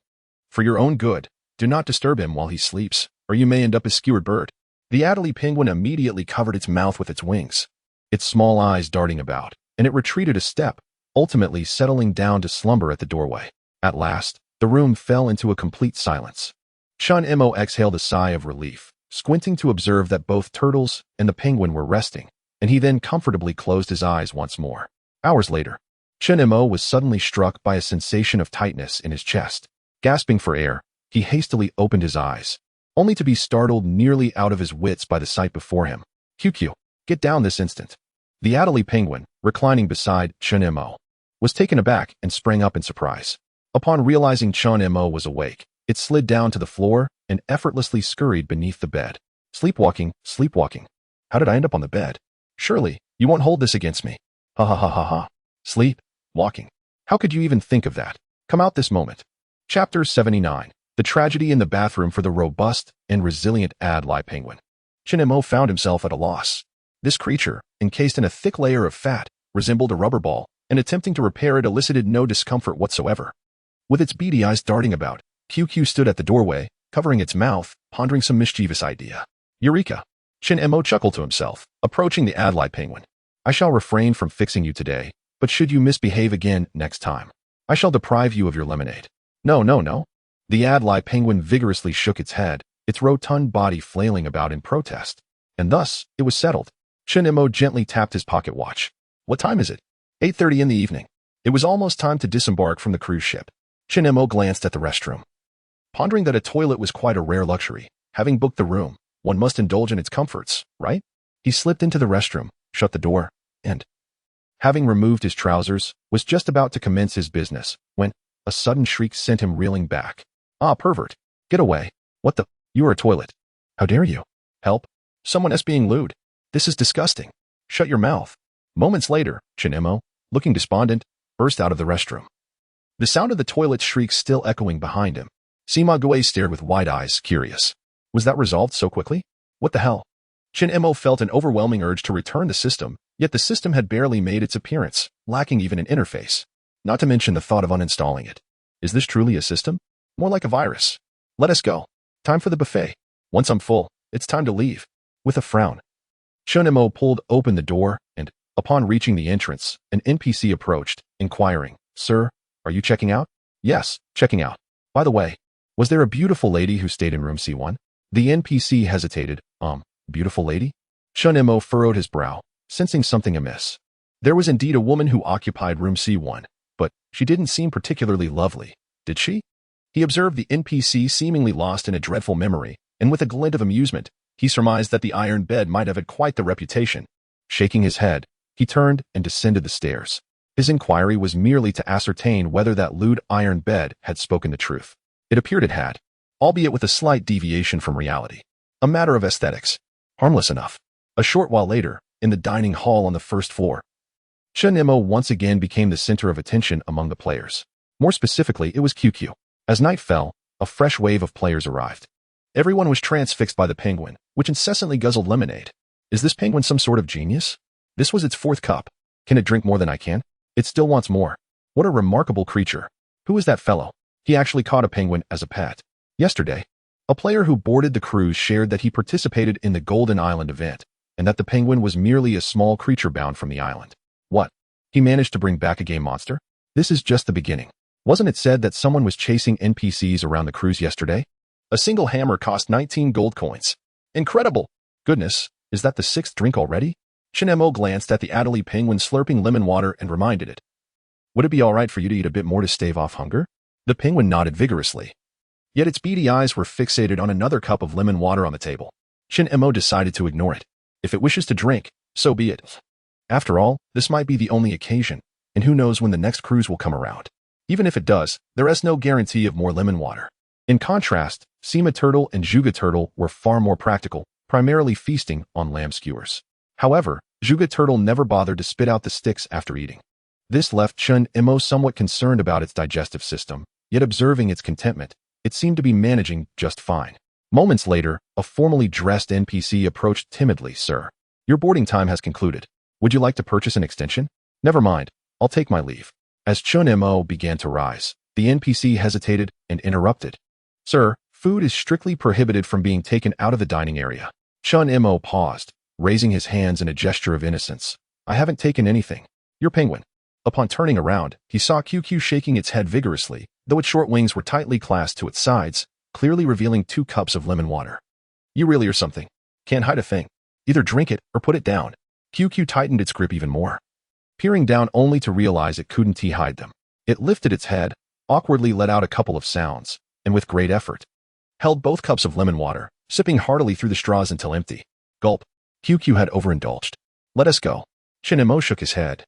For your own good, do not disturb him while he sleeps, or you may end up a skewered bird. The Adelie Penguin immediately covered its mouth with its wings, its small eyes darting about, and it retreated a step, ultimately settling down to slumber at the doorway. At last, the room fell into a complete silence. Shin Emo exhaled a sigh of relief, squinting to observe that both Turtles and the Penguin were resting, and he then comfortably closed his eyes once more. Hours later, Shin Emo was suddenly struck by a sensation of tightness in his chest. Gasping for air, he hastily opened his eyes, only to be startled nearly out of his wits by the sight before him. QQ, get down this instant. The Adelie Penguin, reclining beside Shin Emo, was taken aback and sprang up in surprise. Upon realizing Shin Emo was awake, it slid down to the floor and effortlessly scurried beneath the bed. Sleepwalking, sleepwalking. How did I end up on the bed? Surely, you won't hold this against me. Ha ha ha ha ha. Sleep, walking. How could you even think of that? Come out this moment. Chapter 79. The tragedy in the bathroom for the robust and resilient Adelie Penguin. Shin Emo found himself at a loss. This creature, encased in a thick layer of fat, resembled a rubber ball, and attempting to repair it elicited no discomfort whatsoever. With its beady eyes darting about, QQ stood at the doorway, covering its mouth, pondering some mischievous idea. Eureka! Shin Emo chuckled to himself, approaching the Adelie Penguin. I shall refrain from fixing you today, but should you misbehave again next time, I shall deprive you of your lemonade. No, no, no. The Adelie Penguin vigorously shook its head, its rotund body flailing about in protest. And thus, it was settled. Shin Emo gently tapped his pocket watch. What time is it? 8:30 in the evening. It was almost time to disembark from the cruise ship. Shin Emo glanced at the restroom. Pondering that a toilet was quite a rare luxury, having booked the room, one must indulge in its comforts, right? He slipped into the restroom, shut the door, and, having removed his trousers, was just about to commence his business, when a sudden shriek sent him reeling back. Ah, pervert. Get away. What the? You're a toilet. How dare you? Help. Someone is being lewd. This is disgusting. Shut your mouth. Moments later, Shin Emo, looking despondent, burst out of the restroom. The sound of the toilet shrieks still echoing behind him. Simague stared with wide eyes, curious. Was that resolved so quickly? What the hell? Shin Emo felt an overwhelming urge to return the system, yet the system had barely made its appearance, lacking even an interface. Not to mention the thought of uninstalling it. Is this truly a system? More like a virus. Let us go. Time for the buffet. Once I'm full, it's time to leave. With a frown, Shin Emo pulled open the door and, upon reaching the entrance, an NPC approached, inquiring, Sir, are you checking out? Yes, checking out. By the way, was there a beautiful lady who stayed in room C1? The NPC hesitated. Beautiful lady? Chun Mo furrowed his brow, sensing something amiss. There was indeed a woman who occupied room C1, but she didn't seem particularly lovely, did she? He observed the NPC seemingly lost in a dreadful memory, and with a glint of amusement, he surmised that the iron bed might have had quite the reputation. Shaking his head, he turned and descended the stairs. His inquiry was merely to ascertain whether that lewd iron bed had spoken the truth. It appeared it had, albeit with a slight deviation from reality. A matter of aesthetics. Harmless enough. A short while later, in the dining hall on the first floor, Chun Mo once again became the center of attention among the players. More specifically, it was QQ. As night fell, a fresh wave of players arrived. Everyone was transfixed by the penguin, which incessantly guzzled lemonade. Is this penguin some sort of genius? This was its 4th cup. Can it drink more than I can? It still wants more. What a remarkable creature. Who is that fellow? He actually caught a penguin as a pet. Yesterday, a player who boarded the cruise shared that he participated in the Golden Island event, and that the penguin was merely a small creature bound from the island. What? He managed to bring back a game monster? This is just the beginning. Wasn't it said that someone was chasing NPCs around the cruise yesterday? A single hammer cost 19 gold coins. Incredible! Goodness, is that the 6th drink already? Chun Mo glanced at the Adelie penguin slurping lemon water and reminded it. Would it be all right for you to eat a bit more to stave off hunger? The penguin nodded vigorously. Yet its beady eyes were fixated on another cup of lemon water on the table. Chun Mo decided to ignore it. If it wishes to drink, so be it. After all, this might be the only occasion, and who knows when the next cruise will come around. Even if it does, there is no guarantee of more lemon water. In contrast, Sima Turtle and Juga Turtle were far more practical, primarily feasting on lamb skewers. However, Juga Turtle never bothered to spit out the sticks after eating. This left Chun Mo somewhat concerned about its digestive system, yet observing its contentment, it seemed to be managing just fine. Moments later, a formally dressed NPC approached timidly. Sir, your boarding time has concluded. Would you like to purchase an extension? Never mind, I'll take my leave. As Chun Mo began to rise, the NPC hesitated and interrupted. Sir, food is strictly prohibited from being taken out of the dining area. Chun Mo paused, raising his hands in a gesture of innocence. I haven't taken anything. Your penguin. Upon turning around, he saw QQ shaking its head vigorously, though its short wings were tightly clasped to its sides, clearly revealing 2 cups of lemon water. You really are something. Can't hide a thing. Either drink it or put it down. QQ tightened its grip even more, peering down only to realize it couldn't hide them. It lifted its head, awkwardly let out a couple of sounds, and with great effort, held both cups of lemon water, sipping heartily through the straws until empty. Gulp. QQ had overindulged. Let us go. Chun Mo shook his head,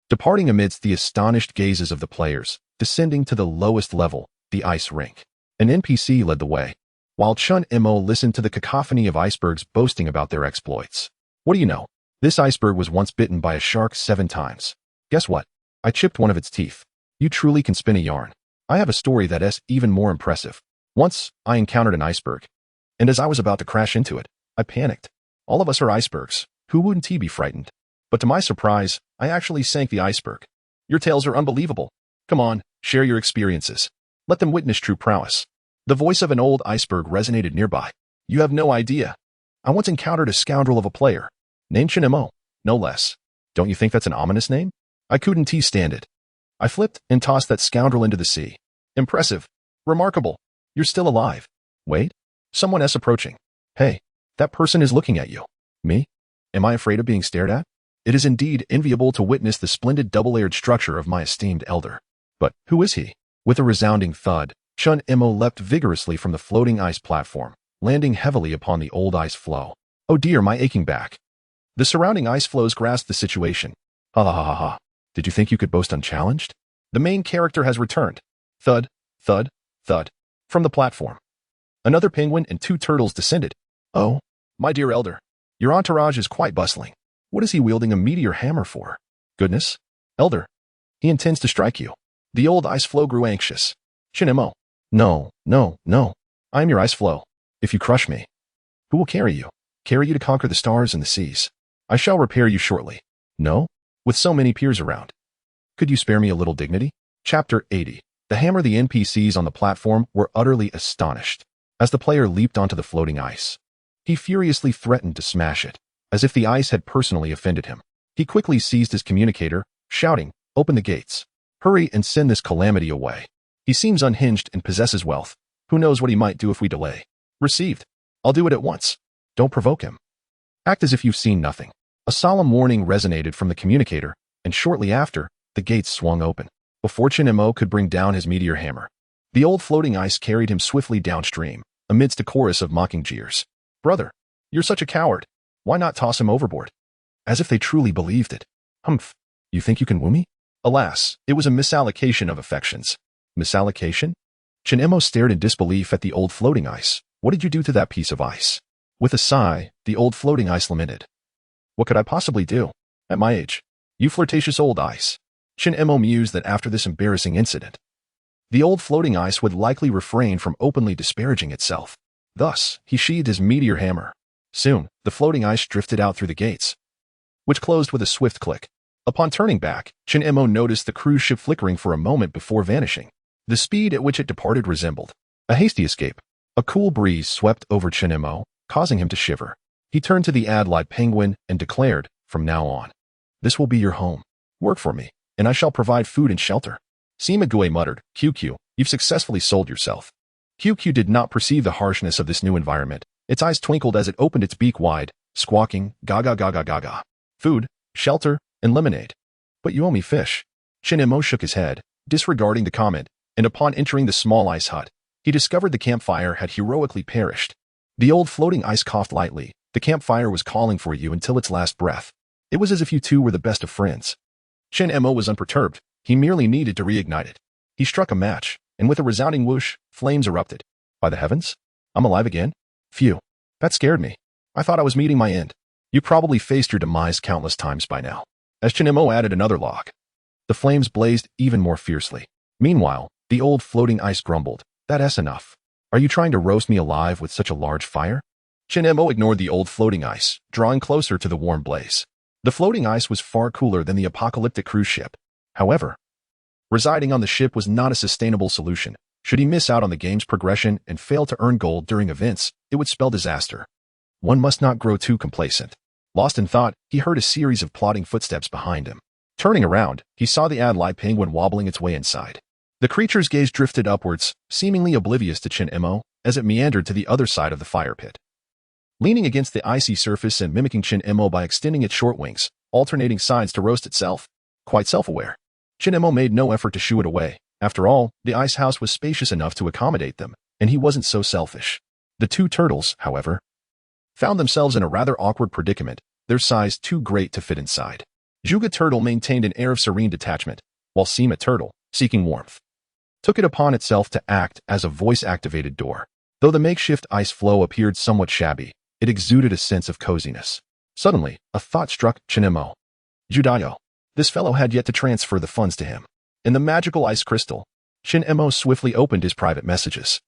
departing amidst the astonished gazes of the players, descending to the lowest level, the ice rink. An NPC led the way, while Chun Mo listened to the cacophony of icebergs boasting about their exploits. What do you know? This iceberg was once bitten by a shark 7 times. Guess what? I chipped one of its teeth. You truly can spin a yarn. I have a story that is even more impressive. Once, I encountered an iceberg, and as I was about to crash into it, I panicked. All of us are icebergs. Who wouldn't be frightened? But to my surprise, I actually sank the iceberg. Your tales are unbelievable. Come on, share your experiences. Let them witness true prowess. The voice of an old iceberg resonated nearby. You have no idea. I once encountered a scoundrel of a player, named Chun Mo, no less. Don't you think that's an ominous name? I couldn't stand it. I flipped and tossed that scoundrel into the sea. Impressive. Remarkable. You're still alive. Wait. Someone else approaching. Hey, that person is looking at you. Me? Am I afraid of being stared at? It is indeed enviable to witness the splendid double-layered structure of my esteemed elder. But who is he? With a resounding thud, Chun Mo leapt vigorously from the floating ice platform, landing heavily upon the old ice floe. Oh dear, my aching back. The surrounding ice floes grasped the situation. Ha ha ha ha. Did you think you could boast unchallenged? The main character has returned. Thud, thud, thud. From the platform, another penguin and 2 turtles descended. Oh, my dear elder, your entourage is quite bustling. What is he wielding a meteor hammer for? Goodness, elder, he intends to strike you. The old ice floe grew anxious. Chun Mo. No, no, no. I am your ice floe. If you crush me, who will carry you? Carry you to conquer the stars and the seas. I shall repair you shortly. No? With so many peers around. Could you spare me a little dignity? Chapter 80. The hammer. The NPCs on the platform were utterly astonished as the player leaped onto the floating ice. He furiously threatened to smash it, as if the ice had personally offended him. He quickly seized his communicator, shouting, "Open the gates. Hurry and send this calamity away. He seems unhinged and possesses wealth. Who knows what he might do if we delay? Received. I'll do it at once. Don't provoke him. Act as if you've seen nothing. A solemn warning resonated from the communicator, and shortly after, the gates swung open. Before Chin-mo could bring down his meteor hammer, the old floating ice carried him swiftly downstream, amidst a chorus of mocking jeers. Brother, you're such a coward. Why not toss him overboard? As if they truly believed it. Humph. You think you can woo me? Alas, it was a misallocation of affections. Misallocation? Chin-mo stared in disbelief at the old floating ice. What did you do to that piece of ice? With a sigh, the old floating ice lamented. What could I possibly do? At my age. You flirtatious old ice. Chin-mo mused that after this embarrassing incident, the old floating ice would likely refrain from openly disparaging itself. Thus, he sheathed his meteor hammer. Soon, the floating ice drifted out through the gates, which closed with a swift click. Upon turning back, Chin-mo noticed the cruise ship flickering for a moment before vanishing. The speed at which it departed resembled a hasty escape. A cool breeze swept over Chin-mo, causing him to shiver. He turned to the ad-lib penguin and declared, from now on, this will be your home. Work for me, and I shall provide food and shelter. Sima muttered, QQ, you've successfully sold yourself. QQ did not perceive the harshness of this new environment. Its eyes twinkled as it opened its beak wide, squawking, gaga gaga gaga. Food, shelter, and lemonade. But you owe me fish. Chin-mo shook his head, disregarding the comment, and upon entering the small ice hut, he discovered the campfire had heroically perished. The old floating ice coughed lightly. The campfire was calling for you until its last breath. It was as if you two were the best of friends. Chin-mo was unperturbed. He merely needed to reignite it. He struck a match, and with a resounding whoosh, flames erupted. By the heavens? I'm alive again? Phew. That scared me. I thought I was meeting my end. You probably faced your demise countless times by now. As Chin-mo added another log, the flames blazed even more fiercely. Meanwhile, the old floating ice grumbled. That's enough. Are you trying to roast me alive with such a large fire? Chin-mo ignored the old floating ice, drawing closer to the warm blaze. The floating ice was far cooler than the apocalyptic cruise ship. However, residing on the ship was not a sustainable solution. Should he miss out on the game's progression and fail to earn gold during events, it would spell disaster. One must not grow too complacent. Lost in thought, he heard a series of plodding footsteps behind him. Turning around, he saw the ad-lib penguin wobbling its way inside. The creature's gaze drifted upwards, seemingly oblivious to Chin-mo, as it meandered to the other side of the fire pit. Leaning against the icy surface and mimicking Chin-mo by extending its short wings, alternating sides to roast itself. Quite self-aware. Chin-mo made no effort to shoo it away. After all, the ice house was spacious enough to accommodate them, and he wasn't so selfish. The two turtles, however, found themselves in a rather awkward predicament, their size too great to fit inside. Juga Turtle maintained an air of serene detachment, while Sima Turtle, seeking warmth, took it upon itself to act as a voice-activated door. Though the makeshift ice floe appeared somewhat shabby, it exuded a sense of coziness. Suddenly, a thought struck Chin-mo. Judayo. This fellow had yet to transfer the funds to him. In the magical ice crystal, Chin-mo swiftly opened his private messages.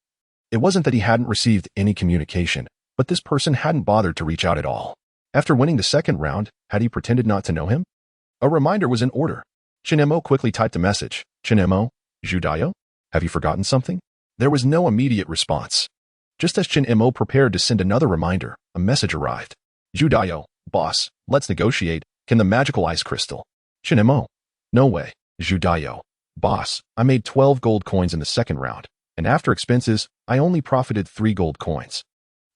It wasn't that he hadn't received any communication, but this person hadn't bothered to reach out at all. After winning the second round, had he pretended not to know him? A reminder was in order. Chin-mo quickly typed a message. Chin-mo, Judayo? Have you forgotten something? There was no immediate response. Just as Chin-mo prepared to send another reminder, a message arrived. Judayo, boss, let's negotiate. Can the magical ice crystal? Chin-mo. No way. Judayo. Boss, I made 12 gold coins in the second round, and after expenses, I only profited 3 gold coins.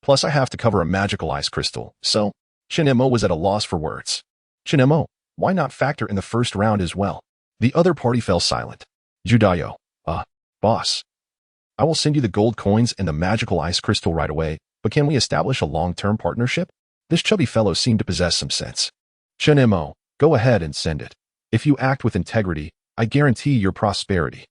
Plus I have to cover a magical ice crystal, so Chin-mo was at a loss for words. Chin-mo, why not factor in the first round as well? The other party fell silent. Judayo. Boss. I will send you the gold coins and the magical ice crystal right away, but can we establish a long-term partnership? This chubby fellow seemed to possess some sense. Chin-mo, go ahead and send it. If you act with integrity, I guarantee your prosperity.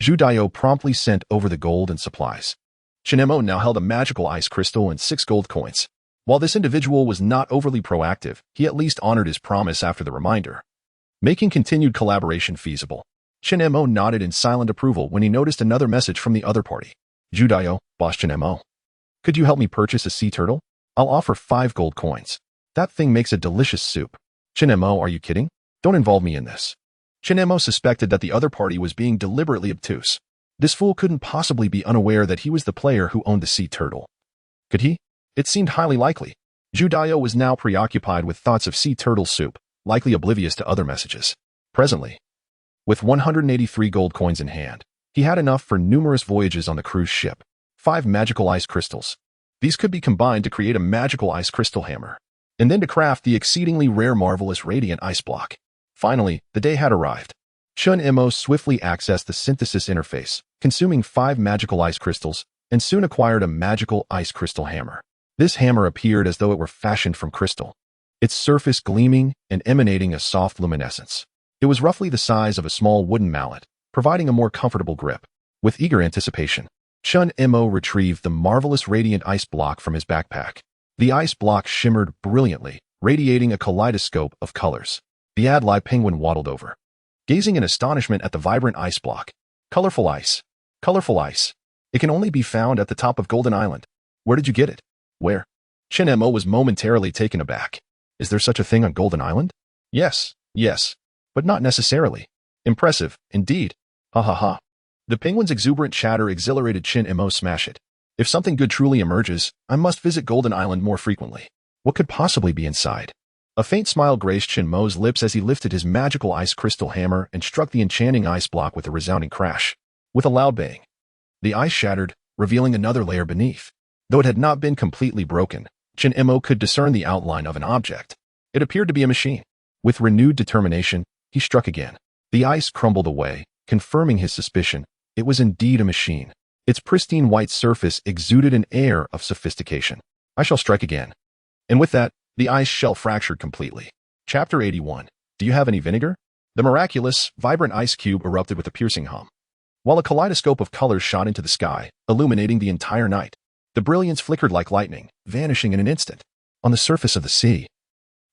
Judayo promptly sent over the gold and supplies. Chin-mo now held a magical ice crystal and 6 gold coins. While this individual was not overly proactive, he at least honored his promise after the reminder, making continued collaboration feasible. Chin-mo nodded in silent approval when he noticed another message from the other party. Judayo, boss Chin-mo. Could you help me purchase a sea turtle? I'll offer 5 gold coins. That thing makes a delicious soup. Chin-mo, are you kidding? Don't involve me in this. Chin-mo suspected that the other party was being deliberately obtuse. This fool couldn't possibly be unaware that he was the player who owned the sea turtle. Could he? It seemed highly likely. Judayo was now preoccupied with thoughts of sea turtle soup, likely oblivious to other messages. Presently, With 183 gold coins in hand, he had enough for numerous voyages on the cruise ship. 5 magical ice crystals. These could be combined to create a magical ice crystal hammer, and then to craft the exceedingly rare marvelous radiant ice block. Finally, the day had arrived. Chun Imo swiftly accessed the synthesis interface, consuming 5 magical ice crystals, and soon acquired a magical ice crystal hammer. This hammer appeared as though it were fashioned from crystal, its surface gleaming and emanating a soft luminescence. It was roughly the size of a small wooden mallet, providing a more comfortable grip. With eager anticipation, Chun Imo retrieved the marvelous radiant ice block from his backpack. The ice block shimmered brilliantly, radiating a kaleidoscope of colors. The Adlai penguin waddled over, gazing in astonishment at the vibrant ice block. Colorful ice. Colorful ice. It can only be found at the top of Golden Island. Where did you get it? Where? Chun Imo was momentarily taken aback. Is there such a thing on Golden Island? Yes, but not necessarily. Impressive, indeed. Ha ha ha. The penguin's exuberant chatter exhilarated Chun Imo. Smash it. If something good truly emerges, I must visit Golden Island more frequently. What could possibly be inside? A faint smile graced Chun Imo's lips as he lifted his magical ice crystal hammer and struck the enchanting ice block with a resounding crash. With a loud bang, the ice shattered, revealing another layer beneath. Though it had not been completely broken, Chun Imo could discern the outline of an object. It appeared to be a machine. With renewed determination, he struck again. The ice crumbled away, confirming his suspicion. It was indeed a machine. Its pristine white surface exuded an air of sophistication. I shall strike again. And with that, the ice shell fractured completely. Chapter 81. Do you have any vinegar? The miraculous, vibrant ice cube erupted with a piercing hum, while a kaleidoscope of colors shot into the sky, illuminating the entire night. The brilliance flickered like lightning, vanishing in an instant. On the surface of the sea,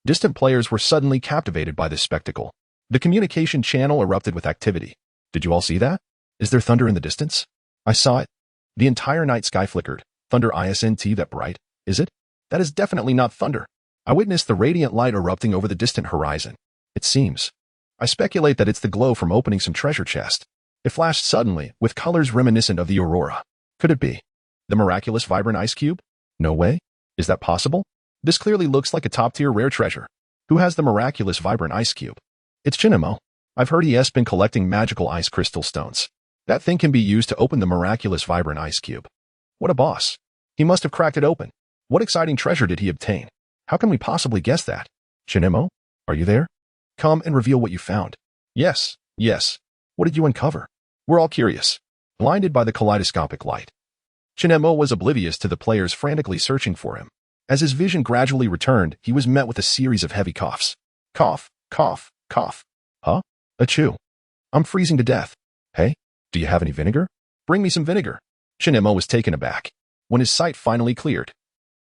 distant players were suddenly captivated by this spectacle. The communication channel erupted with activity. Did you all see that? Is there thunder in the distance? I saw it. The entire night sky flickered. Thunder isn't that bright, is it? That is definitely not thunder. I witnessed the radiant light erupting over the distant horizon. It seems. I speculate that it's the glow from opening some treasure chest. It flashed suddenly, with colors reminiscent of the aurora. Could it be the miraculous vibrant ice cube? No way. Is that possible? This clearly looks like a top-tier rare treasure. Who has the miraculous vibrant ice cube? It's Chun Imo. I've heard he has been collecting magical ice crystal stones. That thing can be used to open the miraculous vibrant ice cube. What a boss. He must have cracked it open. What exciting treasure did he obtain? How can we possibly guess that? Chun Imo, are you there? Come and reveal what you found. Yes. What did you uncover? We're all curious. Blinded by the kaleidoscopic light, Chun Imo was oblivious to the players frantically searching for him. As his vision gradually returned, he was met with a series of heavy coughs. Cough, cough, cough. Huh? Achoo. I'm freezing to death. Hey? Do you have any vinegar? Bring me some vinegar. Chun Imo was taken aback. When his sight finally cleared,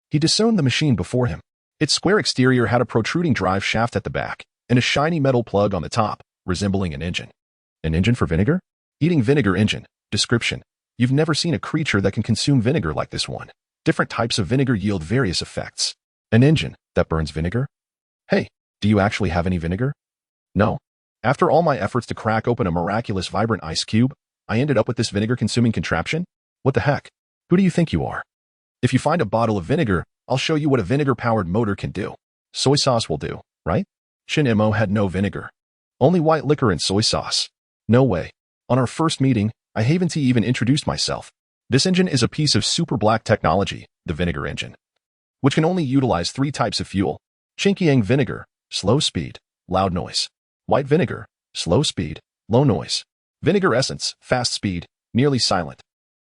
he discerned the machine before him. Its square exterior had a protruding drive shaft at the back, and a shiny metal plug on the top, resembling an engine. An engine for vinegar? Eating vinegar engine. Description. You've never seen a creature that can consume vinegar like this one. Different types of vinegar yield various effects. An engine that burns vinegar? Hey, do you actually have any vinegar? No. After all my efforts to crack open a miraculous vibrant ice cube, I ended up with this vinegar-consuming contraption? What the heck? Who do you think you are? If you find a bottle of vinegar, I'll show you what a vinegar-powered motor can do. Soy sauce will do, right? Chun Imo had no vinegar. Only white liquor and soy sauce. No way. On our first meeting, I haven't even introduced myself. This engine is a piece of super black technology, the vinegar engine, which can only utilize 3 types of fuel. Chinkiang vinegar, slow speed, loud noise. White vinegar, slow speed, low noise. Vinegar essence, fast speed, nearly silent.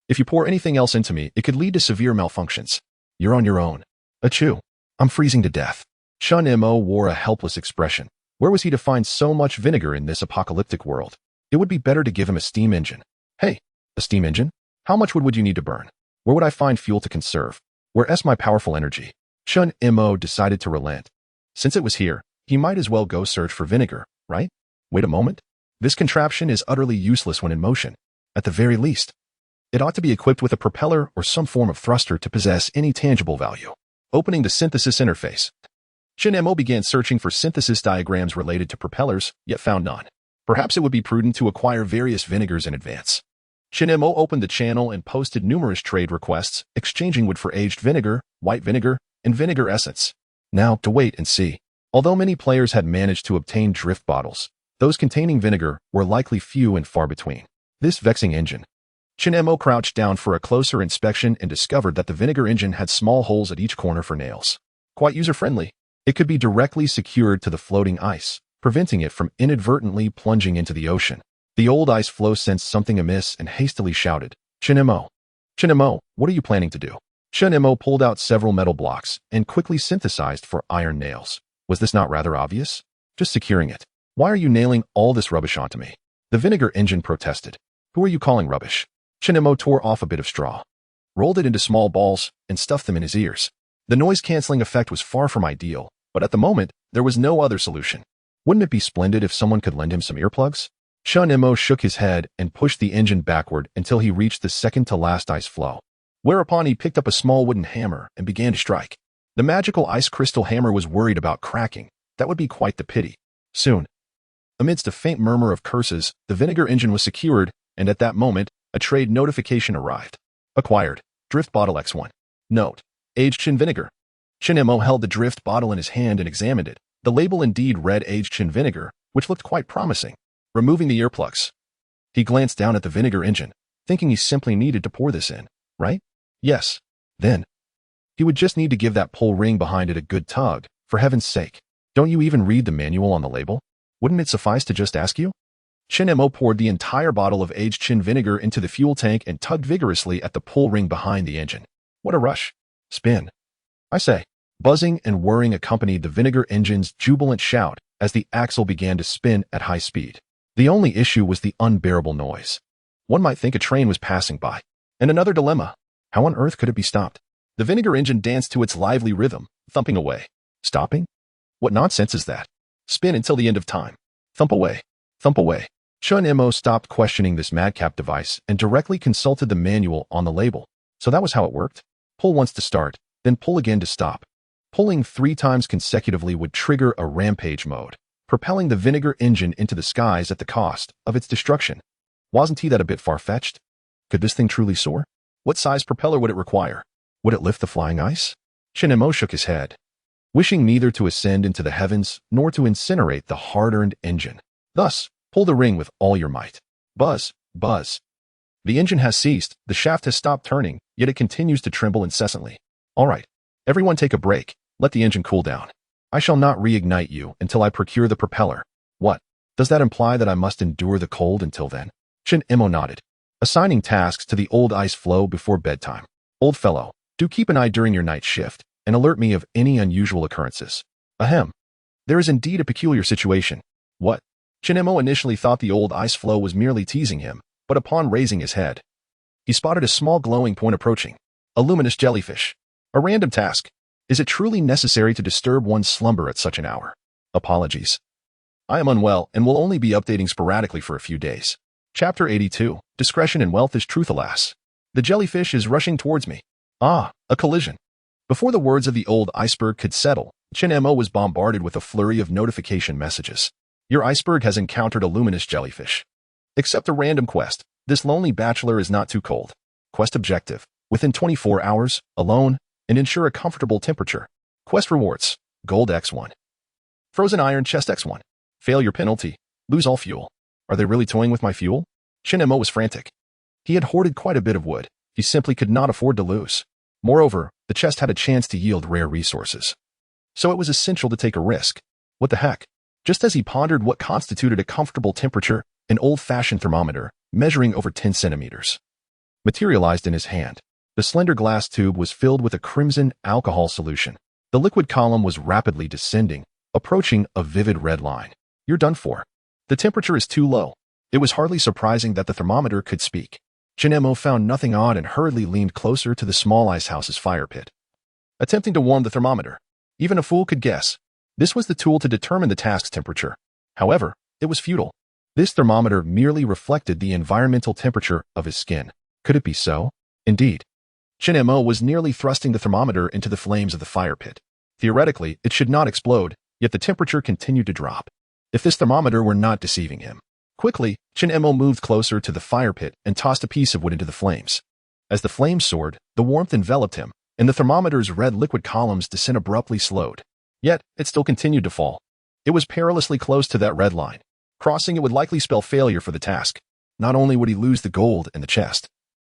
If you pour anything else into me, it could lead to severe malfunctions. You're on your own. Achoo. I'm freezing to death. Chun Imo wore a helpless expression. Where was he to find so much vinegar in this apocalyptic world? It would be better to give him a steam engine. Hey, a steam engine? How much wood would you need to burn? Where would I find fuel to conserve? Where's my powerful energy? Chun Imo decided to relent. Since it was here, he might as well go search for vinegar, right? Wait a moment. This contraption is utterly useless when in motion. At the very least, it ought to be equipped with a propeller or some form of thruster to possess any tangible value. Opening the synthesis interface, Chun Imo began searching for synthesis diagrams related to propellers, yet found none. Perhaps it would be prudent to acquire various vinegars in advance. Chun Imo opened the channel and posted numerous trade requests, exchanging wood for aged vinegar, white vinegar, and vinegar essence. Now, to wait and see. Although many players had managed to obtain drift bottles, Those containing vinegar were likely few and far between. This vexing engine. Chin-mo crouched down for a closer inspection and discovered that the vinegar engine had small holes at each corner for nails. Quite user-friendly. It could be directly secured to the floating ice, preventing it from inadvertently plunging into the ocean. The old ice floe sensed something amiss and hastily shouted, Chin-mo. Chin-mo, what are you planning to do? Chin-mo pulled out several metal blocks and quickly synthesized for iron nails. Was this not rather obvious? Just securing it. Why are you nailing all this rubbish onto me? The vinegar engine protested. Who are you calling rubbish? Chin-mo tore off a bit of straw, rolled it into small balls, and stuffed them in his ears. The noise-canceling effect was far from ideal, but at the moment, there was no other solution. Wouldn't it be splendid if someone could lend him some earplugs? Chin-mo shook his head and pushed the engine backward until he reached the second-to-last ice floe, whereupon he picked up a small wooden hammer and began to strike. The magical ice crystal hammer was worried about cracking. That would be quite the pity. Soon, amidst a faint murmur of curses, the vinegar engine was secured, and at that moment, a trade notification arrived. Acquired. Drift bottle X1. Note. Aged chin vinegar. Chin-mo held the drift bottle in his hand and examined it. The label indeed read aged chin vinegar, which looked quite promising. Removing the earplugs, he glanced down at the vinegar engine, thinking he simply needed to pour this in, right? Yes. Then, he would just need to give that pull ring behind it a good tug, for heaven's sake. Don't you even read the manual on the label? Wouldn't it suffice to just ask you? Chin-mo poured the entire bottle of aged chin vinegar into the fuel tank and tugged vigorously at the pull ring behind the engine. What a rush. Spin. I say. Buzzing and whirring accompanied the vinegar engine's jubilant shout as the axle began to spin at high speed. The only issue was the unbearable noise. One might think a train was passing by. And another dilemma. How on earth could it be stopped? The vinegar engine danced to its lively rhythm, thumping away. Stopping? What nonsense is that? Spin until the end of time. Thump away. Thump away. Chin-mo stopped questioning this madcap device and directly consulted the manual on the label. So that was how it worked? Pull once to start, then pull again to stop. Pulling 3 times consecutively would trigger a rampage mode, propelling the vinegar engine into the skies at the cost of its destruction. Wasn't that a bit far-fetched? Could this thing truly soar? What size propeller would it require? Would it lift the flying ice? Chin-mo shook his head, wishing neither to ascend into the heavens nor to incinerate the hard-earned engine. Thus, pull the ring with all your might. Buzz, buzz. The engine has ceased, the shaft has stopped turning, yet it continues to tremble incessantly. All right, everyone take a break. Let the engine cool down. I shall not reignite you until I procure the propeller. What? Does that imply that I must endure the cold until then? Chin-mo nodded, assigning tasks to the old ice floe before bedtime. Old fellow, do keep an eye during your night shift and alert me of any unusual occurrences. Ahem. There is indeed a peculiar situation. What? Chin-mo initially thought the old ice floe was merely teasing him, but upon raising his head, he spotted a small glowing point approaching. A luminous jellyfish. A random task. Is it truly necessary to disturb one's slumber at such an hour? Apologies. I am unwell and will only be updating sporadically for a few days. Chapter 82. Discretion and wealth is truth, alas. The jellyfish is rushing towards me. Ah, a collision. Before the words of the old iceberg could settle, Chin-mo was bombarded with a flurry of notification messages. Your iceberg has encountered a luminous jellyfish. Accept a random quest. This lonely bachelor is not too cold. Quest objective. Within 24 hours, alone, and ensure a comfortable temperature. Quest rewards. Gold X1. Frozen iron chest X1. Failure penalty. Lose all fuel. Are they really toying with my fuel? Chin-mo was frantic. He had hoarded quite a bit of wood. He simply could not afford to lose. Moreover, the chest had a chance to yield rare resources. So it was essential to take a risk. What the heck? Just as he pondered what constituted a comfortable temperature, an old-fashioned thermometer, measuring over 10 centimeters, materialized in his hand. The slender glass tube was filled with a crimson alcohol solution. The liquid column was rapidly descending, approaching a vivid red line. You're done for. The temperature is too low. It was hardly surprising that the thermometer could speak. Chin-mo found nothing odd and hurriedly leaned closer to the small icehouse's fire pit, attempting to warm the thermometer. Even a fool could guess. This was the tool to determine the task's temperature. However, it was futile. This thermometer merely reflected the environmental temperature of his skin. Could it be so? Indeed. Chin-mo was nearly thrusting the thermometer into the flames of the fire pit. Theoretically, it should not explode, yet the temperature continued to drop. If this thermometer were not deceiving him. Quickly, Chin-mo moved closer to the fire pit and tossed a piece of wood into the flames. As the flames soared, the warmth enveloped him, and the thermometer's red liquid column's descent abruptly slowed. Yet, it still continued to fall. It was perilously close to that red line. Crossing it would likely spell failure for the task. Not only would he lose the gold and the chest,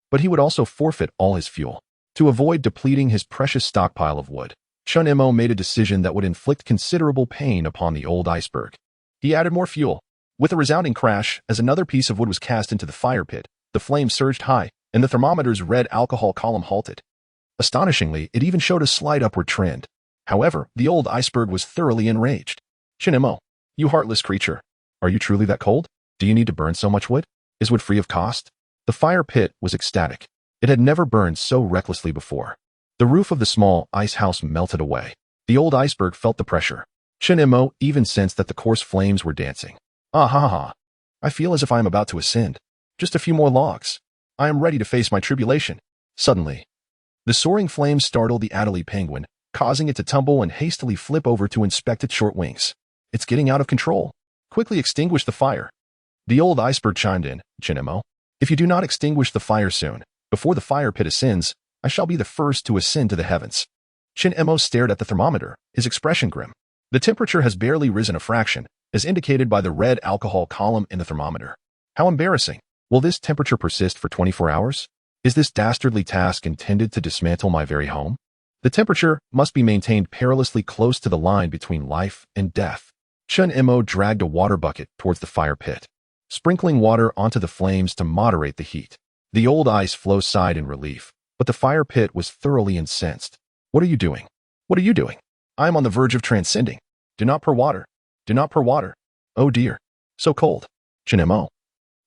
but he would also forfeit all his fuel. To avoid depleting his precious stockpile of wood, Chun Mo made a decision that would inflict considerable pain upon the old iceberg. He added more fuel. With a resounding crash, as another piece of wood was cast into the fire pit, the flame surged high, and the thermometer's red alcohol column halted. Astonishingly, it even showed a slight upward trend. However, the old iceberg was thoroughly enraged. Chun Mo, you heartless creature. Are you truly that cold? Do you need to burn so much wood? Is wood free of cost? The fire pit was ecstatic. It had never burned so recklessly before. The roof of the small ice house melted away. The old iceberg felt the pressure. Chun Mo even sensed that the coarse flames were dancing. Ah ha ha. I feel as if I am about to ascend. Just a few more logs. I am ready to face my tribulation. Suddenly, the soaring flames startled the Adelie penguin, causing it to tumble and hastily flip over to inspect its short wings. It's getting out of control. Quickly extinguish the fire. The old iceberg chimed in. Chun Mo, if you do not extinguish the fire soon, before the fire pit ascends, I shall be the first to ascend to the heavens. Chun Mo stared at the thermometer, his expression grim. The temperature has barely risen a fraction, as indicated by the red alcohol column in the thermometer. How embarrassing. Will this temperature persist for 24 hours? Is this dastardly task intended to dismantle my very home? The temperature must be maintained perilously close to the line between life and death. Chun Mo dragged a water bucket towards the fire pit, sprinkling water onto the flames to moderate the heat. The old ice floe sighed in relief, but the fire pit was thoroughly incensed. What are you doing? What are you doing? I am on the verge of transcending. Do not pour water. Do not pour water. Oh dear. So cold. Chun Mo,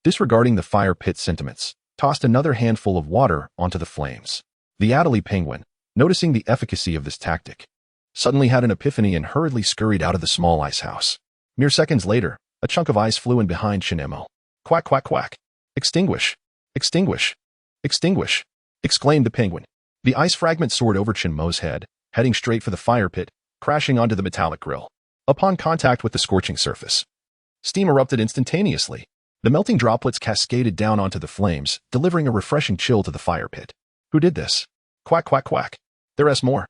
disregarding the fire pit sentiments, tossed another handful of water onto the flames. The Adelie penguin, noticing the efficacy of this tactic, suddenly had an epiphany and hurriedly scurried out of the small ice house. Mere seconds later, a chunk of ice flew in behind Chun Mo. Quack, quack, quack. Extinguish. Extinguish. Extinguish. Exclaimed the penguin. The ice fragment soared over Chun Mo's head, heading straight for the fire pit, crashing onto the metallic grill. Upon contact with the scorching surface, steam erupted instantaneously. The melting droplets cascaded down onto the flames, delivering a refreshing chill to the fire pit. Who did this? Quack, quack, quack. There's more.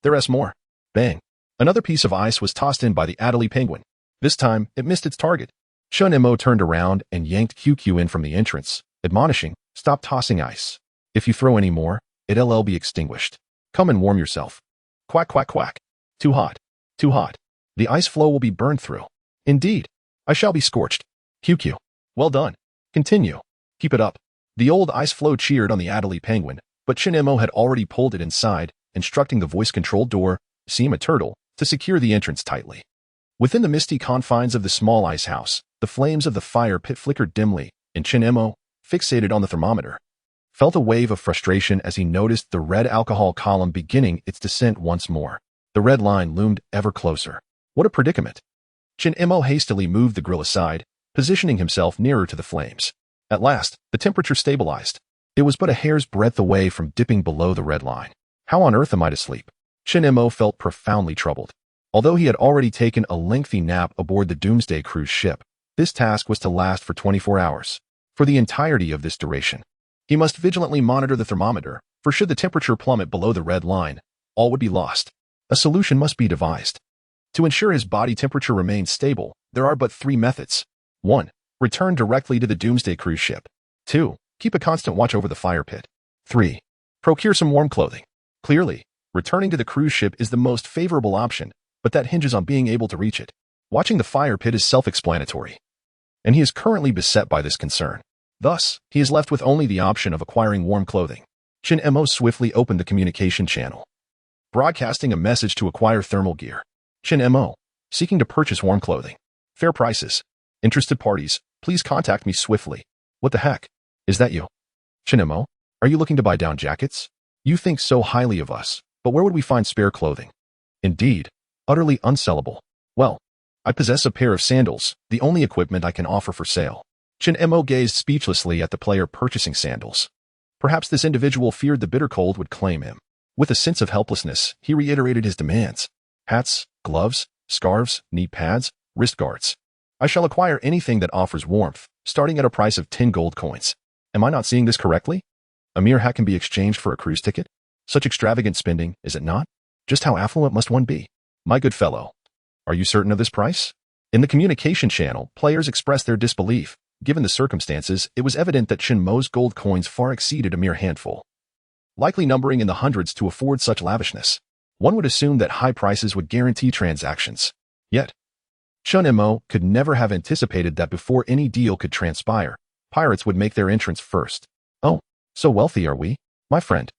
There's more. Bang. Another piece of ice was tossed in by the Adelie penguin. This time, it missed its target. Chun Mo turned around and yanked QQ in from the entrance, admonishing, stop tossing ice. If you throw any more, it'll be extinguished. Come and warm yourself. Quack, quack, quack. Too hot. Too hot. The ice floe will be burned through. Indeed. I shall be scorched. QQ. Well done. Continue. Keep it up. The old ice floe cheered on the Adelie penguin, but Chun Mo had already pulled it inside, instructing the voice-controlled door, Seema Turtle, to secure the entrance tightly. Within the misty confines of the small ice house, the flames of the fire pit flickered dimly, and Chun Mo, fixated on the thermometer, felt a wave of frustration as he noticed the red alcohol column beginning its descent once more. The red line loomed ever closer. What a predicament. Chun Mo hastily moved the grill aside, positioning himself nearer to the flames. At last, the temperature stabilized. It was but a hair's breadth away from dipping below the red line. How on earth am I to sleep? Chun Mo felt profoundly troubled. Although he had already taken a lengthy nap aboard the Doomsday cruise ship, this task was to last for 24 hours. For the entirety of this duration, he must vigilantly monitor the thermometer, for should the temperature plummet below the red line, all would be lost. A solution must be devised. To ensure his body temperature remains stable, there are but 3 methods. 1. Return directly to the Doomsday cruise ship. 2. Keep a constant watch over the fire pit. 3. Procure some warm clothing. Clearly, returning to the cruise ship is the most favorable option, but that hinges on being able to reach it. Watching the fire pit is self-explanatory, and he is currently beset by this concern. Thus, he is left with only the option of acquiring warm clothing. Chun Mo swiftly opened the communication channel, broadcasting a message to acquire thermal gear. Chun Mo, seeking to purchase warm clothing. Fair prices. Interested parties, please contact me swiftly. What the heck? Is that you? Chun Mo, are you looking to buy down jackets? You think so highly of us, but where would we find spare clothing? Indeed, utterly unsellable. Well, I possess a pair of sandals, the only equipment I can offer for sale. Chun Mo gazed speechlessly at the player purchasing sandals. Perhaps this individual feared the bitter cold would claim him. With a sense of helplessness, he reiterated his demands. Hats, gloves, scarves, knee pads, wrist guards. I shall acquire anything that offers warmth, starting at a price of 10 gold coins. Am I not seeing this correctly? A mere hat can be exchanged for a cruise ticket? Such extravagant spending, is it not? Just how affluent must one be? My good fellow, are you certain of this price? In the communication channel, players expressed their disbelief. Given the circumstances, it was evident that Chen Mo's gold coins far exceeded a mere handful, likely numbering in the hundreds to afford such lavishness. One would assume that high prices would guarantee transactions. Yet, Chen Mo could never have anticipated that before any deal could transpire, pirates would make their entrance first. "Oh, so wealthy are we, my friend?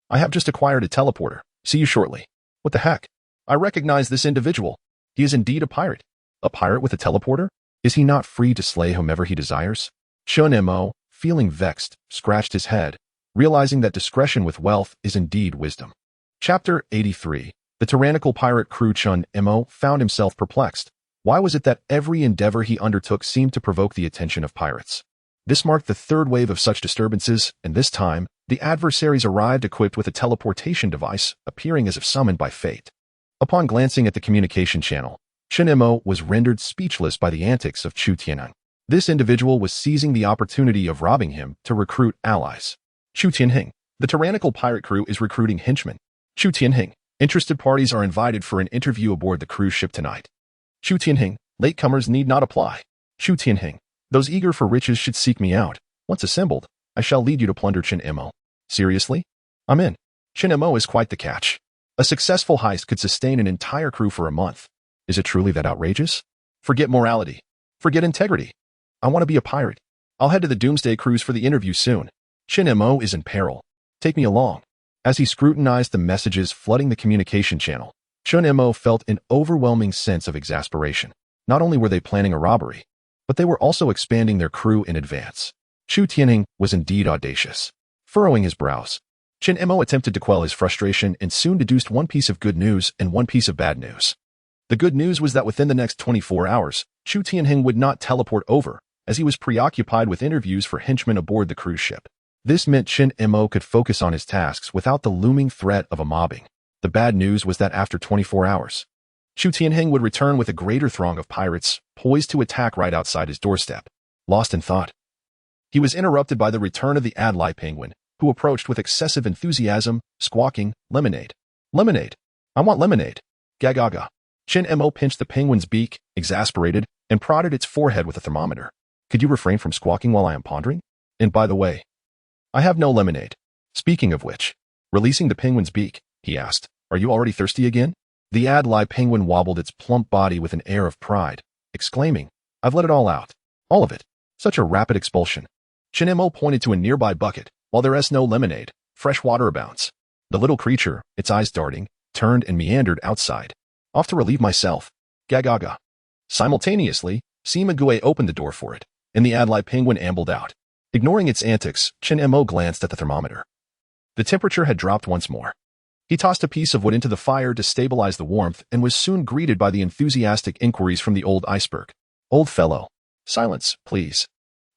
I have just acquired a teleporter. See you shortly." "What the heck? I recognize this individual. He is indeed a pirate." "A pirate with a teleporter? Is he not free to slay whomever he desires?" Chen Mo, feeling vexed, scratched his head, realizing that discretion with wealth is indeed wisdom. Chapter 83. The tyrannical pirate crew. Chen Mo found himself perplexed. Why was it that every endeavor he undertook seemed to provoke the attention of pirates? This marked the third wave of such disturbances, and this time, the adversaries arrived equipped with a teleportation device, appearing as if summoned by fate. Upon glancing at the communication channel, Chen Mo was rendered speechless by the antics of Chu Tianheng. This individual was seizing the opportunity of robbing him to recruit allies. Chu Tianheng, the tyrannical pirate crew is recruiting henchmen. Chu Tianheng, interested parties are invited for an interview aboard the cruise ship tonight. Chu Tianheng, latecomers need not apply. Chu Tianheng, those eager for riches should seek me out. Once assembled, I shall lead you to plunder Chen Mo. Seriously? I'm in. Chen Mo is quite the catch. A successful heist could sustain an entire crew for a month. Is it truly that outrageous? Forget morality. Forget integrity. I want to be a pirate. I'll head to the Doomsday Cruise for the interview soon. Chen Mo is in peril. Take me along. As he scrutinized the messages flooding the communication channel, Chen Mo felt an overwhelming sense of exasperation. Not only were they planning a robbery, but they were also expanding their crew in advance. Chu Tianheng was indeed audacious. Furrowing his brows, Chen Mo attempted to quell his frustration and soon deduced one piece of good news and one piece of bad news. The good news was that within the next 24 hours, Chu Tianheng would not teleport over, as he was preoccupied with interviews for henchmen aboard the cruise ship. This meant Chen Mo could focus on his tasks without the looming threat of a mobbing. The bad news was that after 24 hours, Chu Tianheng would return with a greater throng of pirates, poised to attack right outside his doorstep. Lost in thought, he was interrupted by the return of the Adlai penguin, who approached with excessive enthusiasm, squawking, "Lemonade! Lemonade! I want lemonade!" Gagaga. Chen Mo pinched the penguin's beak, exasperated, and prodded its forehead with a thermometer. "Could you refrain from squawking while I am pondering? And by the way, I have no lemonade." Speaking of which, releasing the penguin's beak, he asked, "Are you already thirsty again?" The Adlai penguin wobbled its plump body with an air of pride, exclaiming, "I've let it all out. All of it. Such a rapid expulsion." Chen Mo pointed to a nearby bucket. "While there is no lemonade, fresh water abounds." The little creature, its eyes darting, turned and meandered outside. "Off to relieve myself." Gagaga. Simultaneously, Sima Gue opened the door for it, and the Adlai penguin ambled out. Ignoring its antics, Chen Mo glanced at the thermometer. The temperature had dropped once more. He tossed a piece of wood into the fire to stabilize the warmth and was soon greeted by the enthusiastic inquiries from the old Iceberg. "Old fellow, silence, please.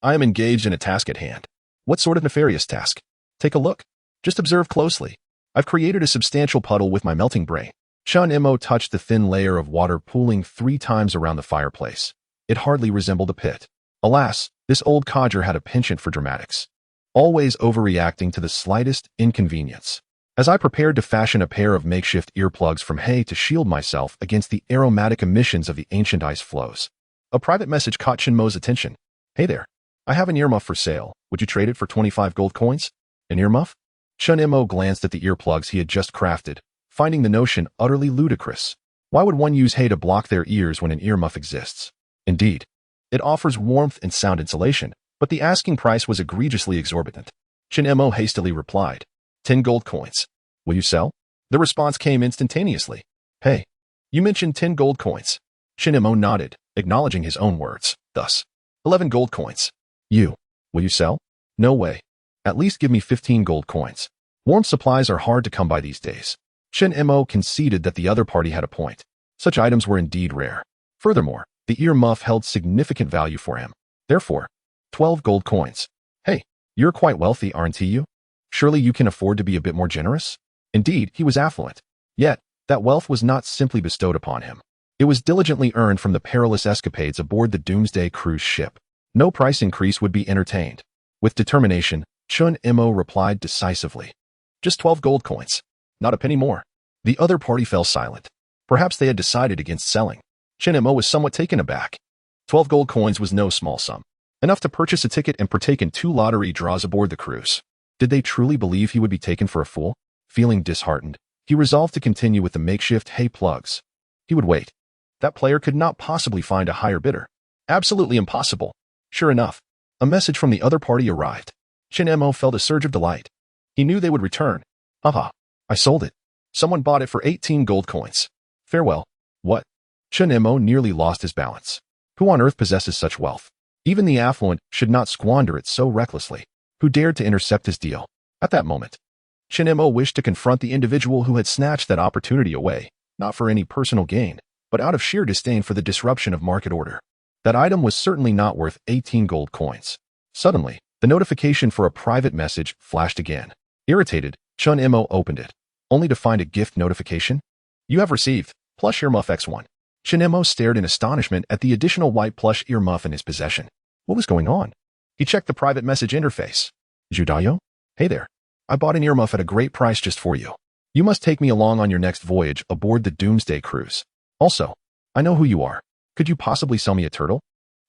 I am engaged in a task at hand." "What sort of nefarious task?" "Take a look. Just observe closely. I've created a substantial puddle with my melting brain." Chen Mo touched the thin layer of water pooling 3 times around the fireplace. It hardly resembled a pit. Alas, this old codger had a penchant for dramatics, always overreacting to the slightest inconvenience. As I prepared to fashion a pair of makeshift earplugs from hay to shield myself against the aromatic emissions of the ancient ice floes, a private message caught Chen Mo's attention. "Hey there. I have an earmuff for sale. Would you trade it for 25 gold coins?" "An earmuff?" Chen Mo glanced at the earplugs he had just crafted, finding the notion utterly ludicrous. Why would one use hay to block their ears when an earmuff exists? Indeed, it offers warmth and sound insulation, but the asking price was egregiously exorbitant. Chen Mo hastily replied, 10 gold coins. Will you sell? The response came instantaneously. Hey, you mentioned 10 gold coins. Chen Mo nodded, acknowledging his own words. Thus, 11 gold coins. Will you sell? No way. At least give me 15 gold coins. Warm supplies are hard to come by these days. Chen Mo conceded that the other party had a point. Such items were indeed rare. Furthermore, the ear muff held significant value for him. Therefore, 12 gold coins. Hey, you're quite wealthy, aren't you? Surely you can afford to be a bit more generous? Indeed, he was affluent. Yet, that wealth was not simply bestowed upon him. It was diligently earned from the perilous escapades aboard the Doomsday cruise ship. No price increase would be entertained. With determination, Chen Mo replied decisively. Just 12 gold coins. Not a penny more. The other party fell silent. Perhaps they had decided against selling. Chen Mo was somewhat taken aback. 12 gold coins was no small sum, enough to purchase a ticket and partake in 2 lottery draws aboard the cruise. Did they truly believe he would be taken for a fool? Feeling disheartened, he resolved to continue with the makeshift hay plugs. He would wait. That player could not possibly find a higher bidder. Absolutely impossible. Sure enough, a message from the other party arrived. Chen Mo felt a surge of delight. He knew they would return. Haha, I sold it. Someone bought it for 18 gold coins. Farewell. What? Chen Mo nearly lost his balance. Who on earth possesses such wealth? Even the affluent should not squander it so recklessly. Who dared to intercept his deal? At that moment, Chen Mo wished to confront the individual who had snatched that opportunity away, not for any personal gain, but out of sheer disdain for the disruption of market order. That item was certainly not worth 18 gold coins. Suddenly, the notification for a private message flashed again. Irritated, Chen Mo opened it, only to find a gift notification. You have received plush earmuff X1. Chen Mo stared in astonishment at the additional white plush earmuff in his possession. What was going on? He checked the private message interface. Judayo? Hey there. I bought an earmuff at a great price just for you. You must take me along on your next voyage aboard the Doomsday Cruise. Also, I know who you are. Could you possibly sell me a turtle?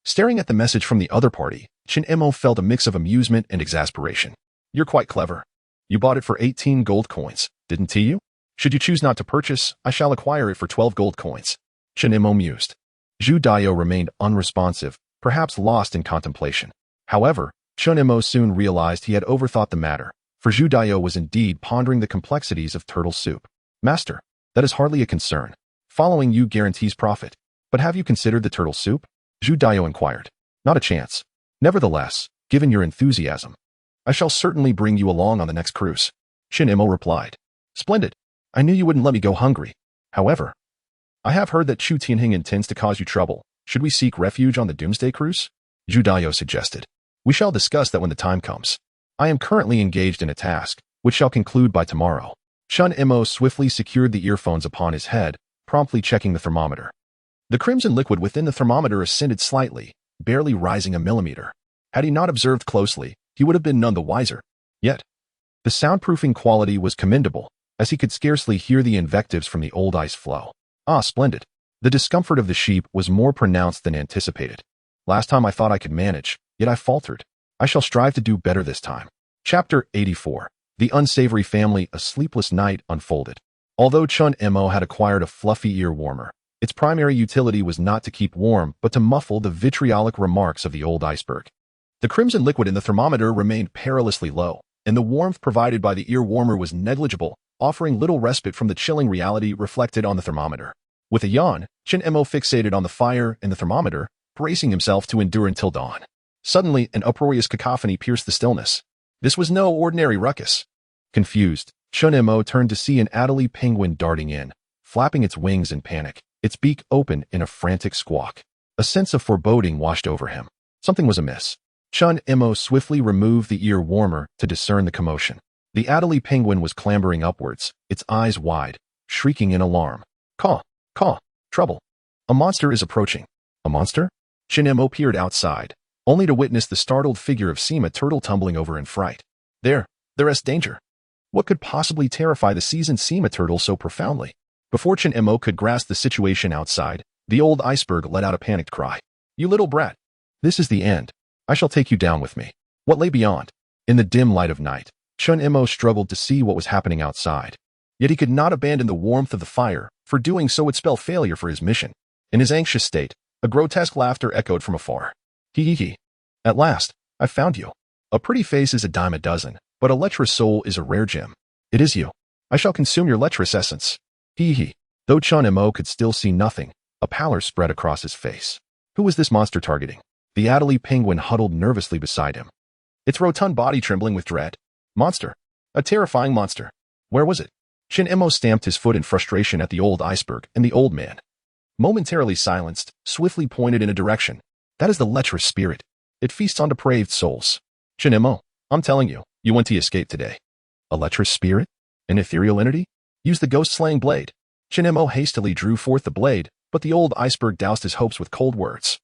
Staring at the message from the other party, Chen Mo felt a mix of amusement and exasperation. You're quite clever. You bought it for 18 gold coins, didn't you? Should you choose not to purchase, I shall acquire it for 12 gold coins. Chen Mo mused. Zhu Daiyou remained unresponsive, perhaps lost in contemplation. However, Chen Mo soon realized he had overthought the matter, for Zhu Daiyou was indeed pondering the complexities of turtle soup. Master, that is hardly a concern. Following you guarantees profit. But have you considered the turtle soup? Zhu Daiyou inquired. Not a chance. Nevertheless, given your enthusiasm, I shall certainly bring you along on the next cruise. Chen Mo replied. Splendid. I knew you wouldn't let me go hungry. However, I have heard that Chu Tianhing intends to cause you trouble. Should we seek refuge on the Doomsday Cruise? Zhu Daiyou suggested. We shall discuss that when the time comes. I am currently engaged in a task, which shall conclude by tomorrow. Chen Mo swiftly secured the earphones upon his head, promptly checking the thermometer. The crimson liquid within the thermometer ascended slightly, barely rising a millimeter. Had he not observed closely, he would have been none the wiser. Yet, the soundproofing quality was commendable, as he could scarcely hear the invectives from the old ice floe. Ah, splendid. The discomfort of the sheep was more pronounced than anticipated. Last time I thought I could manage, yet I faltered. I shall strive to do better this time. Chapter 84. The Unsavory Family. A sleepless night unfolded. Although Chen Mo had acquired a fluffy ear warmer, its primary utility was not to keep warm, but to muffle the vitriolic remarks of the old iceberg. The crimson liquid in the thermometer remained perilously low, and the warmth provided by the ear warmer was negligible, offering little respite from the chilling reality reflected on the thermometer. With a yawn, Chen Mo fixated on the fire and the thermometer, bracing himself to endure until dawn. Suddenly, an uproarious cacophony pierced the stillness. This was no ordinary ruckus. Confused, Chen Mo turned to see an Adelie penguin darting in, flapping its wings in panic, its beak open in a frantic squawk. A sense of foreboding washed over him. Something was amiss. Chen Mo swiftly removed the ear warmer to discern the commotion. The Adelie penguin was clambering upwards, its eyes wide, shrieking in alarm. Caw, caw, trouble. A monster is approaching. A monster? Chen Mo peered outside, only to witness the startled figure of Sima Turtle tumbling over in fright. There's danger. What could possibly terrify the seasoned Sima Turtle so profoundly? Before Chen Mo could grasp the situation outside, the old iceberg let out a panicked cry. You little brat. This is the end. I shall take you down with me. What lay beyond? In the dim light of night, Chen Mo struggled to see what was happening outside. Yet he could not abandon the warmth of the fire, for doing so would spell failure for his mission. In his anxious state, a grotesque laughter echoed from afar. Hee. At last, I found you. A pretty face is a dime a dozen, but a lecherous soul is a rare gem. It is you. I shall consume your lecherous essence. Hee. Though Chen Mo could still see nothing, a pallor spread across his face. Who was this monster targeting? The Adelie penguin huddled nervously beside him, its rotund body trembling with dread. Monster. A terrifying monster. Where was it? Chen Mo stamped his foot in frustration at the old iceberg and the old man. Momentarily silenced, swiftly pointed in a direction. That is the lecherous spirit. It feasts on depraved souls. Chen Mo, I'm telling you, you want to escape today. A lecherous spirit? An ethereal entity? Use the ghost-slaying blade. Chen Mo hastily drew forth the blade, but the old iceberg doused his hopes with cold words.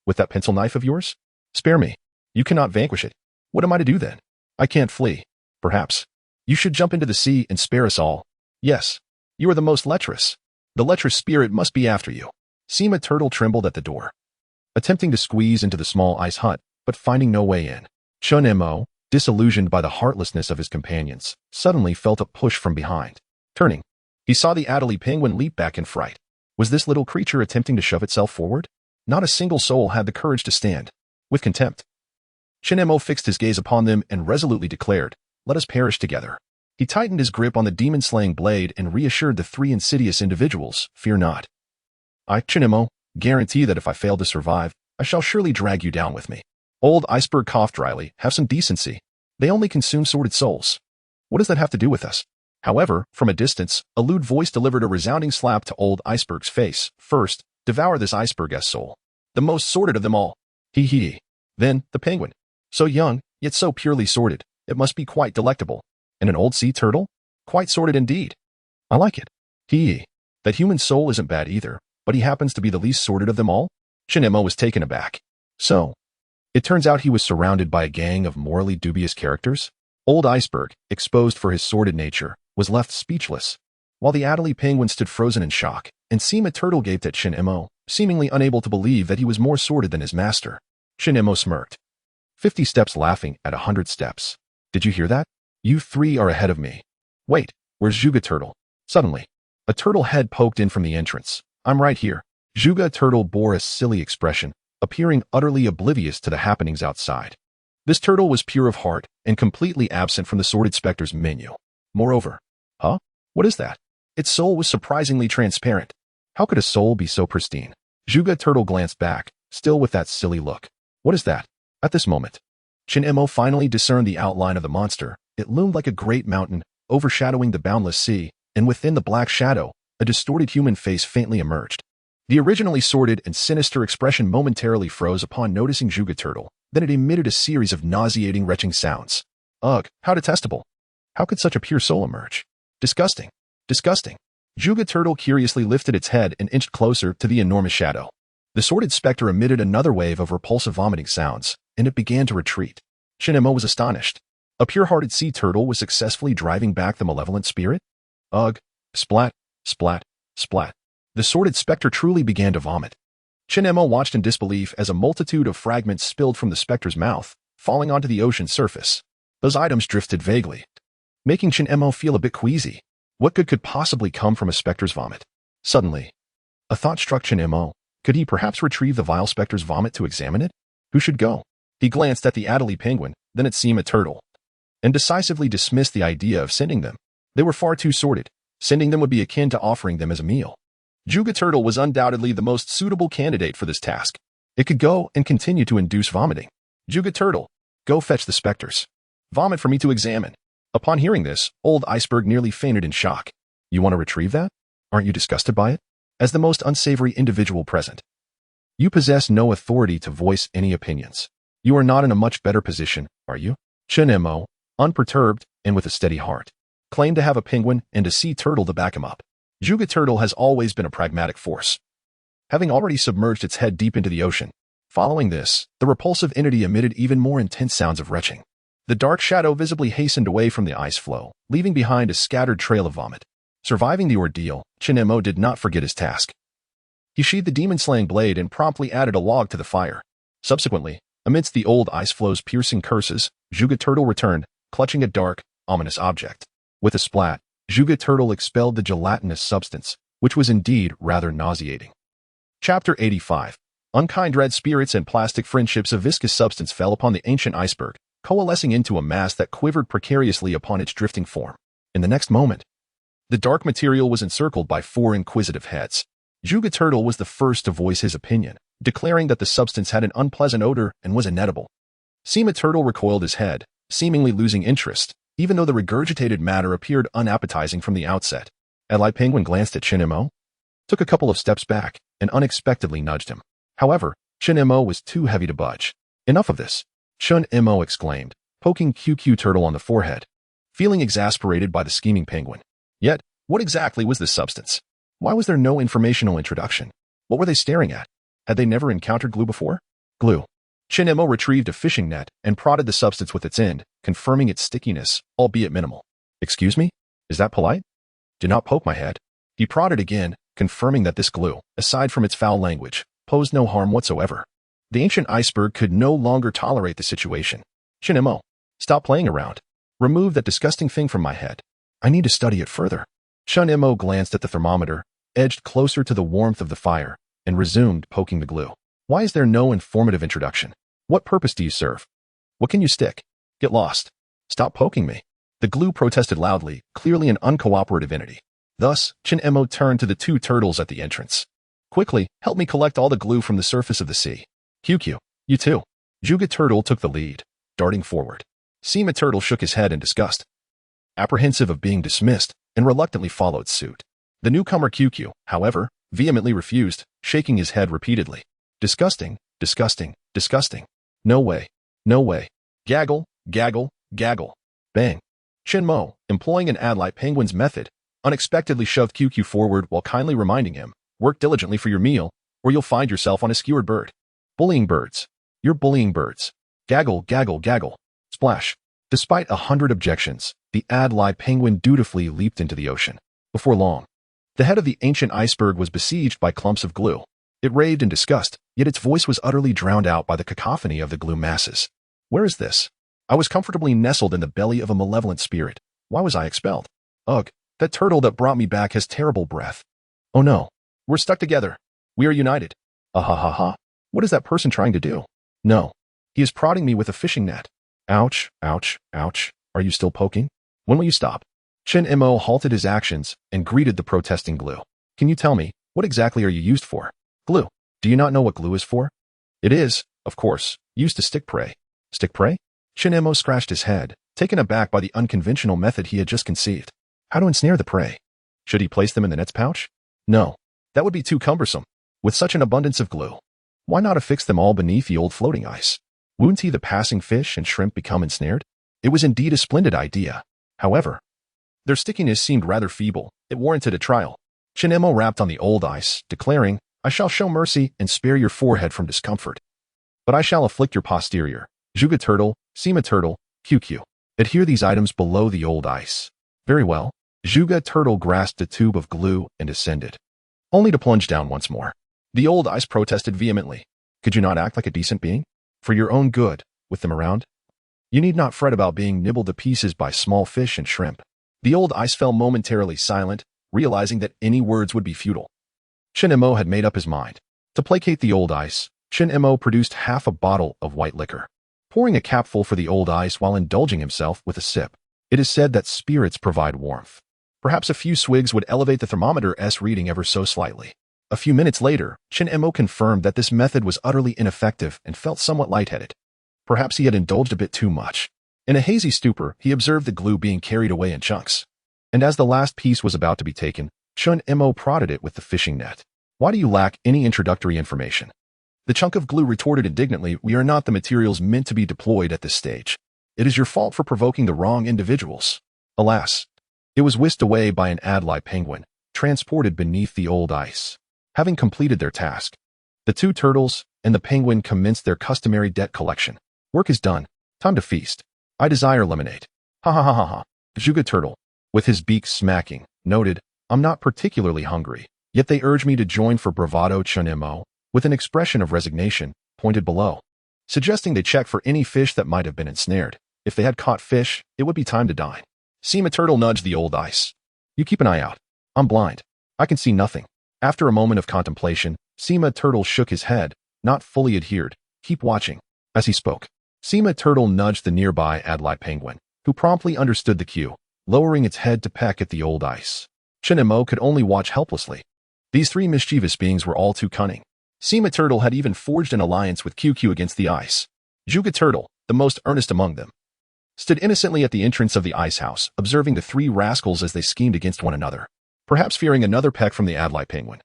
With that pencil knife of yours? Spare me. You cannot vanquish it. What am I to do then? I can't flee. Perhaps. You should jump into the sea and spare us all. Yes. You are the most lecherous. The lecherous spirit must be after you. Sima Turtle trembled at the door, attempting to squeeze into the small ice hut, but finding no way in. Chun Mo, disillusioned by the heartlessness of his companions, suddenly felt a push from behind. Turning, he saw the Adelie penguin leap back in fright. Was this little creature attempting to shove itself forward? Not a single soul had the courage to stand. With contempt, Chun Mo fixed his gaze upon them and resolutely declared, "Let us perish together." He tightened his grip on the demon-slaying blade and reassured the three insidious individuals, "Fear not. I, Chun Mo, guarantee that if I fail to survive, I shall surely drag you down with me." Old Iceberg coughed dryly. "Have some decency. They only consume sordid souls. What does that have to do with us?" However, from a distance, a lewd voice delivered a resounding slap to old Iceberg's face. "First, devour this Iceberg-esque soul. The most sordid of them all. Hee hee. Then, the penguin. So young, yet so purely sordid. It must be quite delectable. And an old sea turtle? Quite sordid indeed. I like it. Hee hee. That human soul isn't bad either, but he happens to be the least sordid of them all?" Chun Mo was taken aback. So, it turns out he was surrounded by a gang of morally dubious characters? Old Iceberg, exposed for his sordid nature, was left speechless, while the Adelie penguin stood frozen in shock, and Sima Turtle gaped at Chun Mo, seemingly unable to believe that he was more sordid than his master. Chun Mo smirked. 50 steps laughing at 100 steps. Did you hear that? You three are ahead of me. Wait, where's Zhuge Turtle? Suddenly, a turtle head poked in from the entrance. I'm right here. Zhuge Turtle bore a silly expression, appearing utterly oblivious to the happenings outside. This turtle was pure of heart and completely absent from the sordid specter's menu. Moreover, what is that? Its soul was surprisingly transparent. How could a soul be so pristine? Zhuge Turtle glanced back, still with that silly look. What is that? At this moment, Chun Mo finally discerned the outline of the monster. It loomed like a great mountain, overshadowing the boundless sea, and within the black shadow, a distorted human face faintly emerged. The originally sordid and sinister expression momentarily froze upon noticing Zhuge Turtle. Then it emitted a series of nauseating retching sounds. Ugh, how detestable. How could such a pure soul emerge? Disgusting. Disgusting. Zhuge Turtle curiously lifted its head and inched closer to the enormous shadow. The sordid specter emitted another wave of repulsive vomiting sounds, and it began to retreat. Chun Mo was astonished. A pure-hearted sea turtle was successfully driving back the malevolent spirit? Ugh. Splat, splat, splat. The sordid specter truly began to vomit. Chun Mo watched in disbelief as a multitude of fragments spilled from the specter's mouth, falling onto the ocean's surface. Those items drifted vaguely, making Chun Mo feel a bit queasy. What good could possibly come from a specter's vomit? Suddenly, a thought struck Chun Mo. Could he perhaps retrieve the vile specter's vomit to examine it? Who should go? He glanced at the Adelie penguin, then at Sima Turtle, and decisively dismissed the idea of sending them. They were far too sordid. Sending them would be akin to offering them as a meal. Zhuge Turtle was undoubtedly the most suitable candidate for this task. It could go and continue to induce vomiting. Zhuge Turtle, go fetch the specters. Vomit for me to examine. Upon hearing this, old Iceberg nearly fainted in shock. You want to retrieve that? Aren't you disgusted by it? As the most unsavory individual present, you possess no authority to voice any opinions. You are not in a much better position, are you? Chun Mo, unperturbed and with a steady heart, claimed to have a penguin and a sea turtle to back him up. Zhuge Turtle has always been a pragmatic force, having already submerged its head deep into the ocean. Following this, the repulsive entity emitted even more intense sounds of retching. The dark shadow visibly hastened away from the ice floe, leaving behind a scattered trail of vomit. Surviving the ordeal, Chun Mo did not forget his task. He sheathed the demon-slaying blade and promptly added a log to the fire. Subsequently, amidst the old ice floe's piercing curses, Zhuge Turtle returned, clutching a dark, ominous object. With a splat, Zhuge Turtle expelled the gelatinous substance, which was indeed rather nauseating. Chapter 85. Unkind red spirits and plastic friendships. A viscous substance fell upon the ancient iceberg, coalescing into a mass that quivered precariously upon its drifting form. In the next moment, the dark material was encircled by 4 inquisitive heads. Zhuge Turtle was the first to voice his opinion, declaring that the substance had an unpleasant odor and was inedible. Sima Turtle recoiled his head, seemingly losing interest, even though the regurgitated matter appeared unappetizing from the outset. Adelie Penguin glanced at Chun Mo, took a couple of steps back, and unexpectedly nudged him. However, Chun Mo was too heavy to budge. Enough of this, Chun Mo exclaimed, poking QQ Turtle on the forehead, feeling exasperated by the scheming penguin. Yet, what exactly was this substance? Why was there no informational introduction? What were they staring at? Had they never encountered glue before? Glue. Chun Mo retrieved a fishing net and prodded the substance with its end, confirming its stickiness, albeit minimal. Excuse me? Is that polite? Do not poke my head. He prodded again, confirming that this glue, aside from its foul language, posed no harm whatsoever. The ancient iceberg could no longer tolerate the situation. Shin-mo, stop playing around. Remove that disgusting thing from my head. I need to study it further. Shun-mo glanced at the thermometer, edged closer to the warmth of the fire, and resumed poking the glue. Why is there no informative introduction? What purpose do you serve? What can you stick? Get lost. Stop poking me. The glue protested loudly, clearly an uncooperative entity. Thus, Shin-mo turned to the two turtles at the entrance. Quickly, help me collect all the glue from the surface of the sea. QQ, you too. Juga Turtle took the lead, darting forward. Sima Turtle shook his head in disgust, apprehensive of being dismissed, and reluctantly followed suit. The newcomer QQ, however, vehemently refused, shaking his head repeatedly. Disgusting, disgusting, disgusting. No way, no way. Gaggle, gaggle, gaggle. Bang. Shin-mo, employing an Adlite penguin's method, unexpectedly shoved QQ forward while kindly reminding him, work diligently for your meal, or you'll find yourself on a skewered bird. Bullying birds. You're bullying birds. Gaggle, gaggle, gaggle. Splash. Despite 100 objections, the Adlite penguin dutifully leaped into the ocean. Before long, the head of the ancient iceberg was besieged by clumps of glue. It raved in disgust, yet its voice was utterly drowned out by the cacophony of the glue masses. Where is this? I was comfortably nestled in the belly of a malevolent spirit. Why was I expelled? Ugh, that turtle that brought me back has terrible breath. Oh no, we're stuck together. We are united. Ha. What is that person trying to do? No, he is prodding me with a fishing net. Ouch, ouch, ouch. Are you still poking? When will you stop? Shin-mo halted his actions and greeted the protesting glue. Can you tell me, what exactly are you used for? Glue. Do you not know what glue is for? It is, of course, used to stick prey. Stick prey? Shin-mo scratched his head, taken aback by the unconventional method he had just conceived. How to ensnare the prey? Should he place them in the net's pouch? No, that would be too cumbersome. With such an abundance of glue, why not affix them all beneath the old floating ice? Wouldn't the passing fish and shrimp become ensnared? It was indeed a splendid idea. However, their stickiness seemed rather feeble. It warranted a trial. Shin-mo rapped on the old ice, declaring, I shall show mercy and spare your forehead from discomfort. But I shall afflict your posterior. Juga Turtle, Sima Turtle, QQ. Adhere these items below the old ice. Very well. Juga Turtle grasped a tube of glue and descended, only to plunge down once more. The old ice protested vehemently. Could you not act like a decent being? For your own good, with them around? You need not fret about being nibbled to pieces by small fish and shrimp. The old ice fell momentarily silent, realizing that any words would be futile. Shin-mo had made up his mind. To placate the old ice, Shin-mo produced half a bottle of white liquor, pouring a capful for the old ice while indulging himself with a sip. It is said that spirits provide warmth. Perhaps a few swigs would elevate the thermometer's reading ever so slightly. A few minutes later, Shin-mo confirmed that this method was utterly ineffective and felt somewhat lightheaded. Perhaps he had indulged a bit too much. In a hazy stupor, he observed the glue being carried away in chunks. And as the last piece was about to be taken, Shin-mo prodded it with the fishing net. Why do you lack any introductory information? The chunk of glue retorted indignantly, we are not the materials meant to be deployed at this stage. It is your fault for provoking the wrong individuals. Alas, it was whisked away by an Adlite penguin, transported beneath the old ice. Having completed their task, the two turtles and the penguin commenced their customary debt collection. Work is done. Time to feast. I desire lemonade. Ha. Juga Turtle, with his beak smacking, noted, I'm not particularly hungry, yet they urge me to join for bravado. Shin-mo, with an expression of resignation, pointed below, suggesting they check for any fish that might have been ensnared. If they had caught fish, it would be time to dine. Sima Turtle nudged the old ice. You keep an eye out. I'm blind. I can see nothing. After a moment of contemplation, Sima Turtle shook his head, not fully adhered. Keep watching. As he spoke, Sima Turtle nudged the nearby Adlite penguin, who promptly understood the cue, lowering its head to peck at the old ice. Shin-mo could only watch helplessly. These three mischievous beings were all too cunning. Sima Turtle had even forged an alliance with QQ against the ice. Juga Turtle, the most earnest among them, stood innocently at the entrance of the ice house, observing the three rascals as they schemed against one another, perhaps fearing another peck from the Adlite penguin.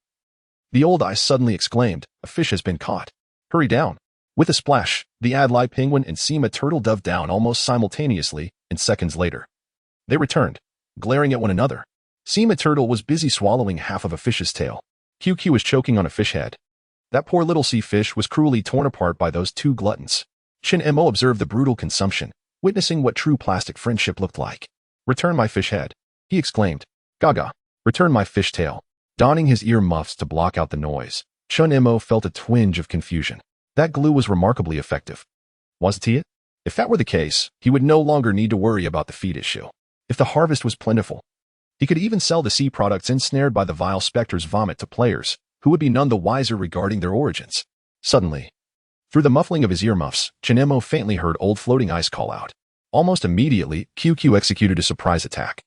The old ice suddenly exclaimed, a fish has been caught. Hurry down. With a splash, the Adlite penguin and Sima Turtle dove down almost simultaneously, and seconds later, they returned, glaring at one another. Sima Turtle was busy swallowing half of a fish's tail. QQ was choking on a fish head. That poor little sea fish was cruelly torn apart by those two gluttons. Shin-mo observed the brutal consumption, witnessing what true plastic friendship looked like. Return my fish head, he exclaimed. Gaga. Return my fish tail. Donning his ear muffs to block out the noise, Chun Imo felt a twinge of confusion. That glue was remarkably effective. Wasn't it? If that were the case, he would no longer need to worry about the feed issue. If the harvest was plentiful, he could even sell the sea products ensnared by the vile specter's vomit to players, who would be none the wiser regarding their origins. Suddenly, through the muffling of his earmuffs, Chun Imo faintly heard old floating ice call out. Almost immediately, QQ executed a surprise attack,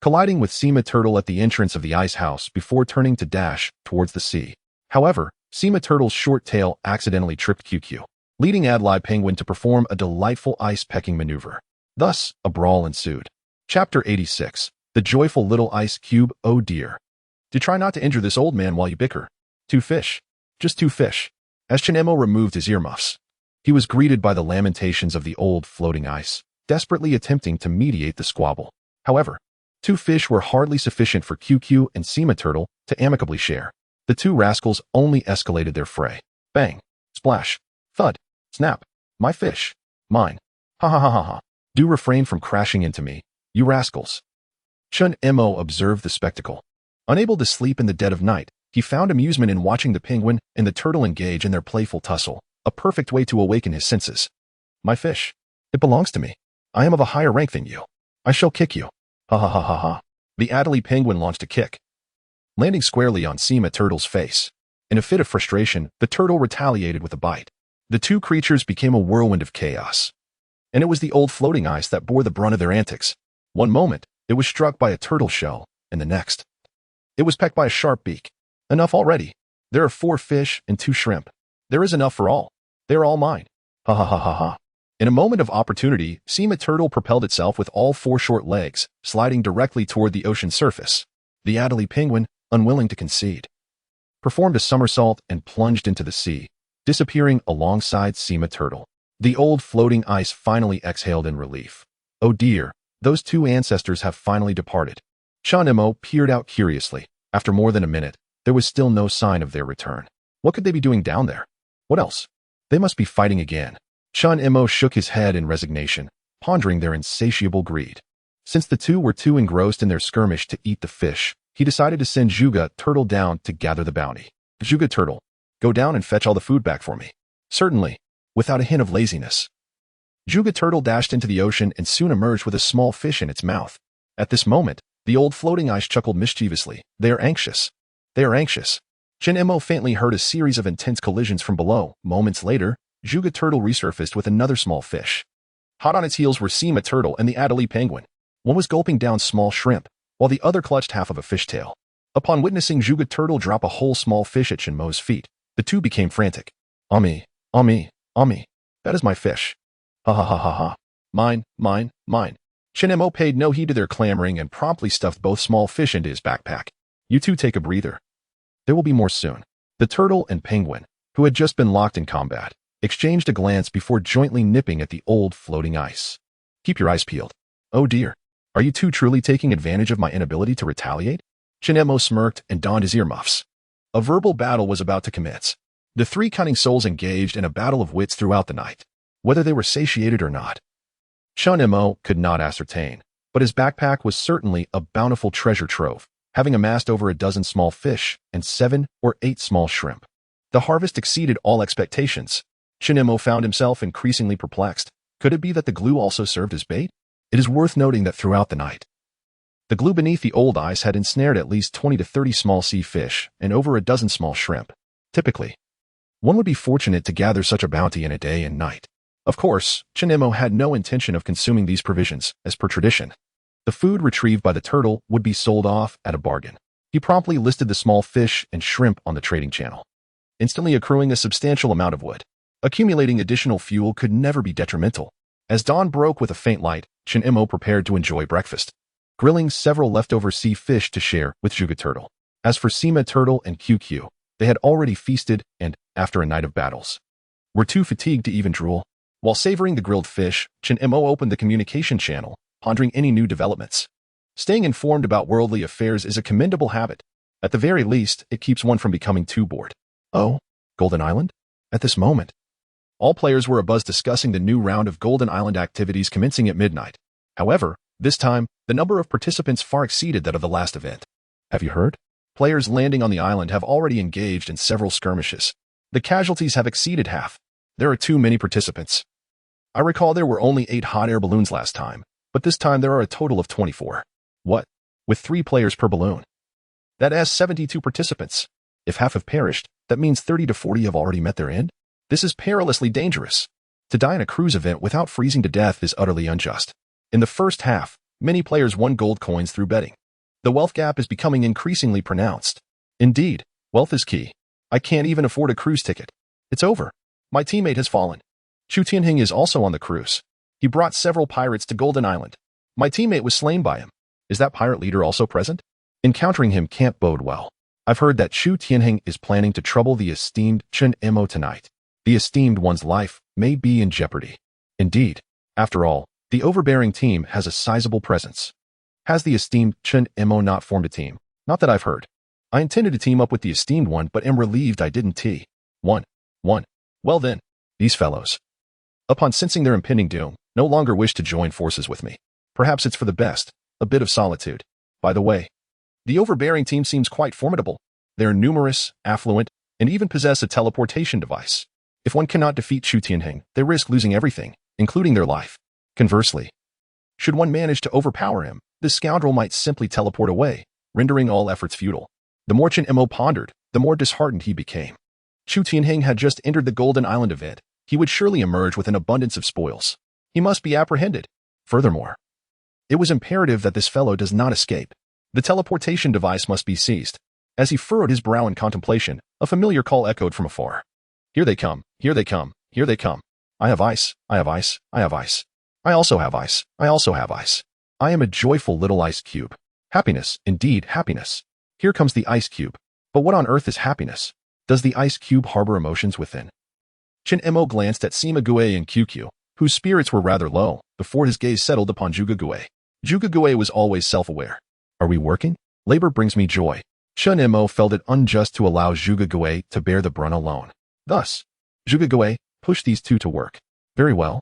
colliding with Sima Turtle at the entrance of the ice house before turning to dash towards the sea. However, Sima Turtle's short tail accidentally tripped QQ, leading Adlai Penguin to perform a delightful ice-pecking maneuver. Thus, a brawl ensued. Chapter 86. The Joyful Little Ice Cube. Oh dear. To try not to injure this old man while you bicker. 2 fish. Just 2 fish. As Chun Imo removed his earmuffs, he was greeted by the lamentations of the old floating ice, desperately attempting to mediate the squabble. However, 2 fish were hardly sufficient for QQ and Sima Turtle to amicably share. The 2 rascals only escalated their fray. Bang. Splash. Thud. Snap. My fish. Mine. Ha ha ha ha ha. Do refrain from crashing into me, you rascals. Chun Imo observed the spectacle. Unable to sleep in the dead of night, he found amusement in watching the penguin and the turtle engage in their playful tussle, a perfect way to awaken his senses. My fish. It belongs to me. I am of a higher rank than you. I shall kick you. Ha ha ha ha ha. The Adlai Penguin launched a kick, landing squarely on Sima Turtle's face. In a fit of frustration, the turtle retaliated with a bite. The 2 creatures became a whirlwind of chaos. And it was the old floating ice that bore the brunt of their antics. One moment, it was struck by a turtle shell, and the next, it was pecked by a sharp beak. Enough already. There are 4 fish and 2 shrimp. There is enough for all. They are all mine. Ha ha ha ha ha. In a moment of opportunity, Sima Turtle propelled itself with all 4 short legs, sliding directly toward the ocean surface. The Adlai Penguin, unwilling to concede, performed a somersault and plunged into the sea, disappearing alongside Sima Turtle. The old floating ice finally exhaled in relief. Oh dear, those 2 ancestors have finally departed. Chun Imo peered out curiously. After more than a minute, there was still no sign of their return. What could they be doing down there? What else? They must be fighting again. Chun Imo shook his head in resignation, pondering their insatiable greed. Since the 2 were too engrossed in their skirmish to eat the fish, he decided to send Juga Turtle down to gather the bounty. Juga Turtle, go down and fetch all the food back for me. Certainly, without a hint of laziness. Juga Turtle dashed into the ocean and soon emerged with a small fish in its mouth. At this moment, the old floating ice chuckled mischievously. They are anxious. They are anxious. Chun Imo faintly heard a series of intense collisions from below. Moments later, Juga Turtle resurfaced with another small fish. Hot on its heels were Sima Turtle and the Adlai Penguin. One was gulping down small shrimp, while the other clutched half of a fishtail. Upon witnessing Juga Turtle drop a whole small fish at Chinmo's feet, the 2 became frantic. Ami, Ami, Ami. That is my fish. Ha ha ha ha ha. Mine, mine, mine. Chun Imo paid no heed to their clamoring and promptly stuffed both small fish into his backpack. You 2 take a breather. There will be more soon. The turtle and penguin, who had just been locked in combat, exchanged a glance before jointly nipping at the old floating ice. Keep your eyes peeled. Oh dear. Are you 2 truly taking advantage of my inability to retaliate? Chun Imo smirked and donned his earmuffs. A verbal battle was about to commence. The 3 cunning souls engaged in a battle of wits throughout the night, whether they were satiated or not. Chun Imo could not ascertain, but his backpack was certainly a bountiful treasure trove, having amassed over a dozen small fish and 7 or 8 small shrimp. The harvest exceeded all expectations. Chun Imo found himself increasingly perplexed. Could it be that the glue also served as bait? It is worth noting that throughout the night, the glue beneath the old ice had ensnared at least 20 to 30 small sea fish and over a dozen small shrimp. Typically, one would be fortunate to gather such a bounty in a day and night. Of course, Chun Imo had no intention of consuming these provisions, as per tradition. The food retrieved by the turtle would be sold off at a bargain. He promptly listed the small fish and shrimp on the trading channel, instantly accruing a substantial amount of wood. Accumulating additional fuel could never be detrimental. As dawn broke with a faint light, Chun Imo prepared to enjoy breakfast, grilling several leftover sea fish to share with Juga Turtle. As for Sima Turtle and QQ, they had already feasted and, after a night of battles, were too fatigued to even drool. While savoring the grilled fish, Chun Imo opened the communication channel, pondering any new developments. Staying informed about worldly affairs is a commendable habit. At the very least, it keeps one from becoming too bored. Oh, Golden Island? At this moment, all players were abuzz discussing the new round of Golden Island activities commencing at midnight. However, this time, the number of participants far exceeded that of the last event. Have you heard? Players landing on the island have already engaged in several skirmishes. The casualties have exceeded half. There are too many participants. I recall there were only 8 hot air balloons last time, but this time there are a total of 24. What? With 3 players per balloon. That has 72 participants. If half have perished, that means 30 to 40 have already met their end? This is perilously dangerous. To die in a cruise event without freezing to death is utterly unjust. In the first half, many players won gold coins through betting. The wealth gap is becoming increasingly pronounced. Indeed, wealth is key. I can't even afford a cruise ticket. It's over. My teammate has fallen. Chu Tianhing is also on the cruise. He brought several pirates to Golden Island. My teammate was slain by him. Is that pirate leader also present? Encountering him can't bode well. I've heard that Chu Tianhing is planning to trouble the esteemed Chen Mo tonight. The esteemed one's life may be in jeopardy. Indeed, after all, the overbearing team has a sizable presence. Has the esteemed Chen Mo not formed a team? Not that I've heard. I intended to team up with the esteemed one, but am relieved I didn't. One. Well then, these fellows, upon sensing their impending doom, no longer wish to join forces with me. Perhaps it's for the best, a bit of solitude. By the way, the overbearing team seems quite formidable. They are numerous, affluent, and even possess a teleportation device. If one cannot defeat Chu Tianhing, they risk losing everything, including their life. Conversely, should one manage to overpower him, this scoundrel might simply teleport away, rendering all efforts futile. The more Chen Mo pondered, the more disheartened he became. Chu Tianhing had just entered the Golden Island event. He would surely emerge with an abundance of spoils. He must be apprehended. Furthermore, it was imperative that this fellow does not escape. The teleportation device must be seized. As he furrowed his brow in contemplation, a familiar call echoed from afar. Here they come, here they come, here they come. I have ice, I have ice, I have ice. I also have ice, I also have ice. I am a joyful little ice cube. Happiness, indeed happiness. Here comes the ice cube. But what on earth is happiness? Does the ice cube harbor emotions within? Chen Mo glanced at Sima Gue and QQ, whose spirits were rather low, before his gaze settled upon Zhuge Gue. Zhuge Gue was always self-aware. Are we working? Labor brings me joy. Chen Mo felt it unjust to allow Zhuge Gue to bear the brunt alone. Thus, Zhuge Gue pushed these two to work. Very well.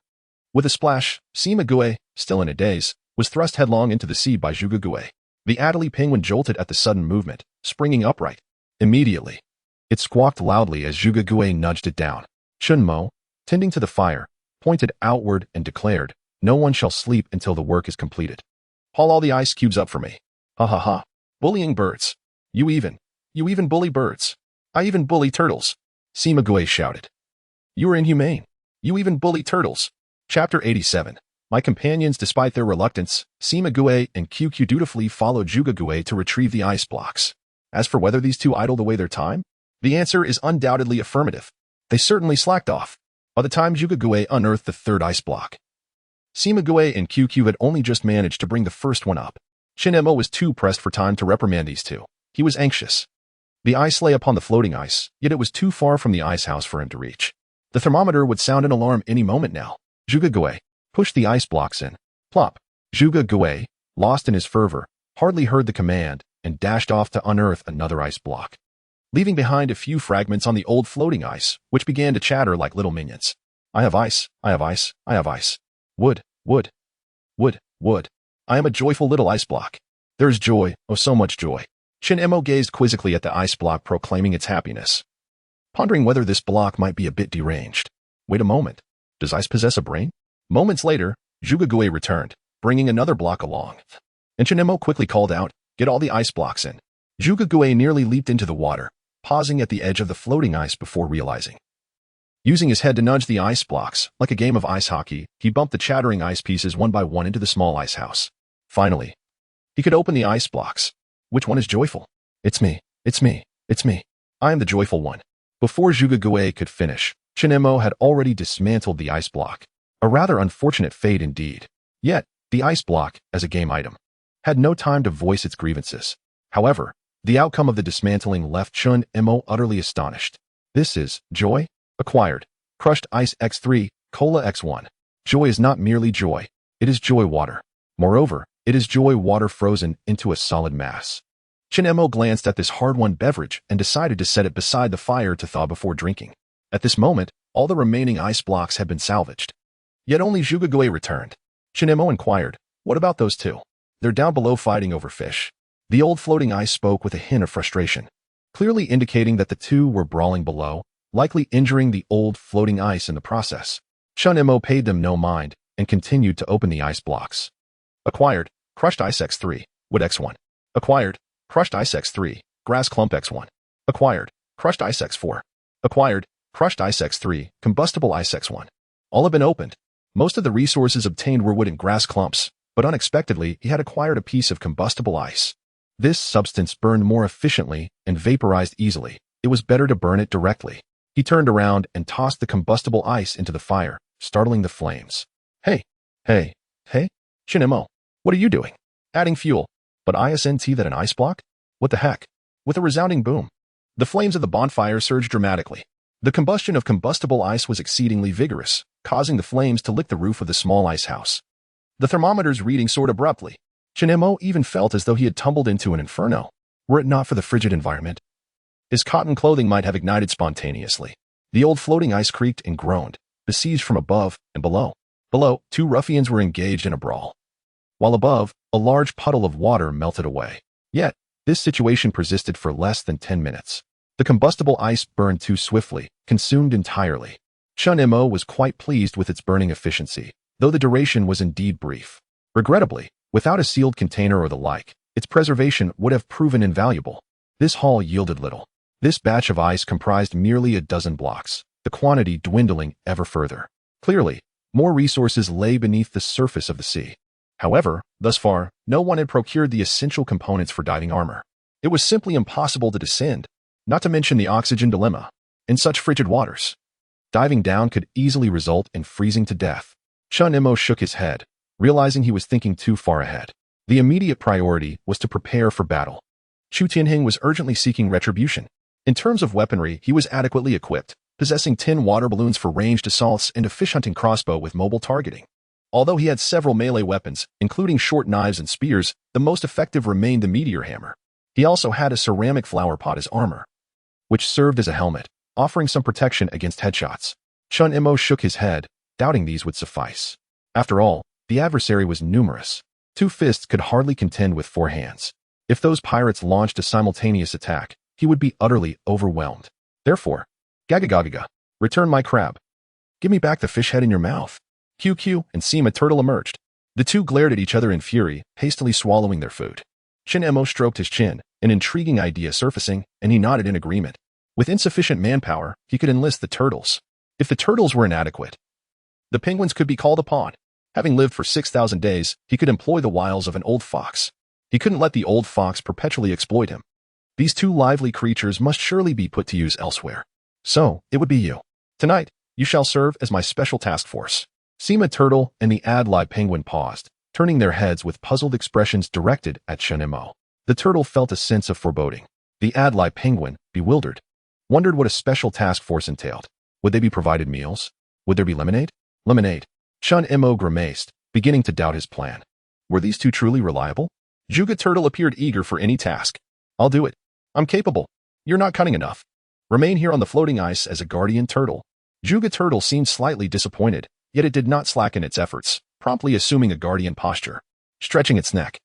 With a splash, Sima Gue, still in a daze, was thrust headlong into the sea by Zhuge Gue. The Adelie penguin jolted at the sudden movement, springing upright. Immediately, it squawked loudly as Zhuge Gue nudged it down. Chen Mo, tending to the fire, pointed outward and declared, "No one shall sleep until the work is completed. Haul all the ice cubes up for me. Ha ha ha. Bullying birds. You even bully birds. I even bully turtles." Sima Gue shouted. "You are inhumane. You even bully turtles." Chapter 87. My companions, despite their reluctance, Sima Gue and QQ dutifully followed Zhuge Gue to retrieve the ice blocks. As for whether these two idled away their time, the answer is undoubtedly affirmative. They certainly slacked off by the time Zhuge Gue unearthed the third ice block. Sima Gue and QQ had only just managed to bring the first one up. Chen Mo was too pressed for time to reprimand these two. He was anxious. The ice lay upon the floating ice, yet it was too far from the ice house for him to reach. The thermometer would sound an alarm any moment now. Zhuge Gue pushed the ice blocks in. Plop. Zhuge Gue, lost in his fervor, hardly heard the command and dashed off to unearth another ice block, leaving behind a few fragments on the old floating ice, which began to chatter like little minions. I have ice, I have ice, I have ice. Wood, wood, wood, wood. I am a joyful little ice block. There is joy, oh so much joy. Chen Mo gazed quizzically at the ice block proclaiming its happiness, pondering whether this block might be a bit deranged. Wait a moment. Does ice possess a brain? Moments later, Zhuge Gue returned, bringing another block along. And Chen Mo quickly called out, "Get all the ice blocks in." Zhuge Gue nearly leaped into the water, pausing at the edge of the floating ice before realizing. Using his head to nudge the ice blocks, like a game of ice hockey, he bumped the chattering ice pieces one by one into the small ice house. Finally, he could open the ice blocks. Which one is joyful? It's me, it's me, it's me. I am the joyful one. Before Zhuge Gue could finish, Chen Mo had already dismantled the ice block. A rather unfortunate fate indeed. Yet, the ice block, as a game item, had no time to voice its grievances. However, the outcome of the dismantling left Chen Mo utterly astonished. This is joy? Acquired. Crushed ice X3, cola X1. Joy is not merely joy. It is joy water. Moreover, it is joy water frozen into a solid mass. Chen Mo glanced at this hard-won beverage and decided to set it beside the fire to thaw before drinking. At this moment, all the remaining ice blocks had been salvaged. Yet only Zhuge Gue returned. Chen Mo inquired, "What about those two? They're down below fighting over fish." The old floating ice spoke with a hint of frustration, clearly indicating that the two were brawling below, likely injuring the old floating ice in the process. Chun Mo paid them no mind and continued to open the ice blocks. Acquired, crushed ice X3, wood X1. Acquired, crushed ice X3, grass clump X1. Acquired, crushed ice X4. Acquired, crushed ice X3, combustible ice X1. All had been opened. Most of the resources obtained were wood and grass clumps, but unexpectedly he had acquired a piece of combustible ice. This substance burned more efficiently and vaporized easily. It was better to burn it directly. He turned around and tossed the combustible ice into the fire, startling the flames. Hey, Chun Mo, what are you doing? Adding fuel. But isn't that an ice block? What the heck? With a resounding boom, the flames of the bonfire surged dramatically. The combustion of combustible ice was exceedingly vigorous, causing the flames to lick the roof of the small ice house. The thermometer's reading soared abruptly. Chun Mo even felt as though he had tumbled into an inferno, were it not for the frigid environment. His cotton clothing might have ignited spontaneously. The old floating ice creaked and groaned, besieged from above and below. Below, two ruffians were engaged in a brawl, while above, a large puddle of water melted away. Yet, this situation persisted for less than 10 minutes. The combustible ice burned too swiftly, consumed entirely. Chun Mo was quite pleased with its burning efficiency, though the duration was indeed brief. Regrettably, without a sealed container or the like, its preservation would have proven invaluable. This haul yielded little. This batch of ice comprised merely a dozen blocks, the quantity dwindling ever further. Clearly, more resources lay beneath the surface of the sea. However, thus far, no one had procured the essential components for diving armor. It was simply impossible to descend, not to mention the oxygen dilemma. In such frigid waters, diving down could easily result in freezing to death. Chun Mo shook his head, realizing he was thinking too far ahead. The immediate priority was to prepare for battle. Chu Tianhing was urgently seeking retribution. In terms of weaponry, he was adequately equipped, possessing 10 water balloons for ranged assaults and a fish-hunting crossbow with mobile targeting. Although he had several melee weapons, including short knives and spears, the most effective remained the meteor hammer. He also had a ceramic flower pot as armor, which served as a helmet, offering some protection against headshots. Chun Mo shook his head, doubting these would suffice. After all, the adversary was numerous. 2 fists could hardly contend with 4 hands. If those pirates launched a simultaneous attack, he would be utterly overwhelmed. Therefore, Gagagagaga, return my crab. Give me back the fish head in your mouth. QQ and Sima Turtle emerged. The two glared at each other in fury, hastily swallowing their food. Chun Mo stroked his chin, an intriguing idea surfacing, and he nodded in agreement. With insufficient manpower, he could enlist the turtles. If the turtles were inadequate, the penguins could be called upon. Having lived for 6,000 days, he could employ the wiles of an old fox. He couldn't let the old fox perpetually exploit him. These 2 lively creatures must surely be put to use elsewhere. So, it would be you. Tonight, you shall serve as my special task force. Sima Turtle and the Adlai Penguin paused, turning their heads with puzzled expressions directed at Chun Mo. The turtle felt a sense of foreboding. The Adlai Penguin, bewildered, wondered what a special task force entailed. Would they be provided meals? Would there be lemonade? Lemonade. Chun Mo grimaced, beginning to doubt his plan. Were these 2 truly reliable? Juga Turtle appeared eager for any task. I'll do it. I'm capable. You're not cunning enough. Remain here on the floating ice as a guardian turtle. Juga Turtle seemed slightly disappointed, yet it did not slacken its efforts, promptly assuming a guardian posture. Stretching its neck,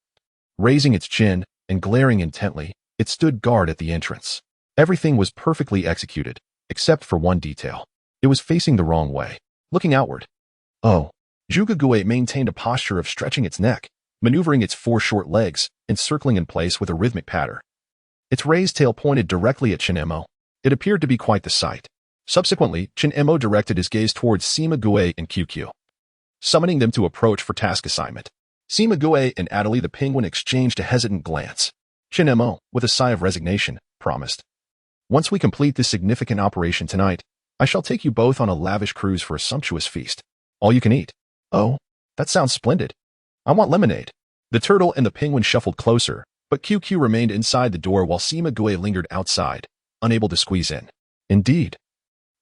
raising its chin, and glaring intently, it stood guard at the entrance. Everything was perfectly executed, except for one detail. It was facing the wrong way, looking outward. Oh. Juga Gue maintained a posture of stretching its neck, maneuvering its 4 short legs, and circling in place with a rhythmic patter. Its raised tail pointed directly at Chun Mo. It appeared to be quite the sight. Subsequently, Chun Mo directed his gaze towards Sima Gue and QQ, summoning them to approach for task assignment. Sima Gue and Adlai the Penguin exchanged a hesitant glance. Chun Mo, with a sigh of resignation, promised, "Once we complete this significant operation tonight, I shall take you both on a lavish cruise for a sumptuous feast. All you can eat." "Oh, that sounds splendid. I want lemonade." The turtle and the penguin shuffled closer, but QQ remained inside the door while Sima Gue lingered outside, unable to squeeze in. Indeed,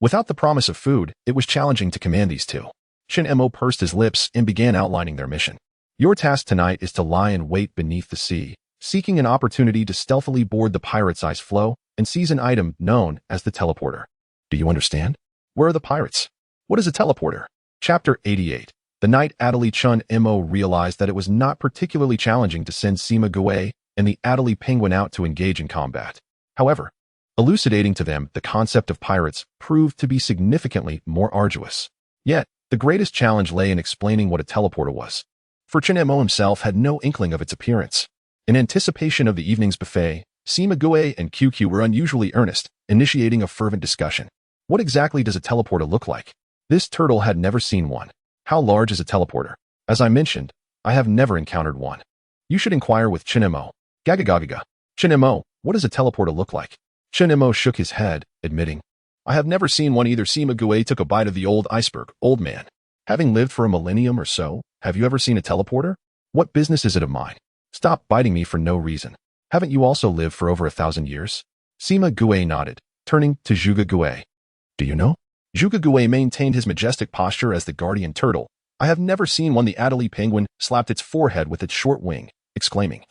without the promise of food, it was challenging to command these 2. Chun Mo pursed his lips and began outlining their mission. "Your task tonight is to lie in wait beneath the sea, seeking an opportunity to stealthily board the pirate's ice floe and seize an item known as the teleporter. Do you understand? Where are the pirates? What is a teleporter?" Chapter 88. The night Adlai Chun Mo realized that it was not particularly challenging to send Sima Gue and the Adelie penguin out to engage in combat. However, elucidating to them the concept of pirates proved to be significantly more arduous. Yet, the greatest challenge lay in explaining what a teleporter was. For Chen Mo himself had no inkling of its appearance. In anticipation of the evening's buffet, Sima Gue and QQ were unusually earnest, initiating a fervent discussion. What exactly does a teleporter look like? This turtle had never seen one. How large is a teleporter? As I mentioned, I have never encountered one. You should inquire with Chen Mo. Gagagagaga. Chen Mo, what does a teleporter look like? Chen Mo shook his head, admitting, I have never seen one either. Sima Gue took a bite of the old iceberg. Old man. Having lived for a millennium or so, have you ever seen a teleporter? What business is it of mine? Stop biting me for no reason. Haven't you also lived for over 1,000 years? Sima Gue nodded, turning to Zhuge Gue. Do you know? Zhuge Gue maintained his majestic posture as the guardian turtle. I have never seen one. The Adelie penguin slapped its forehead with its short wing, exclaiming,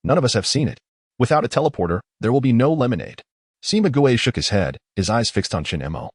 None of us have seen it. Without a teleporter, there will be no lemonade. Sima Gue shook his head, his eyes fixed on Chen Mo.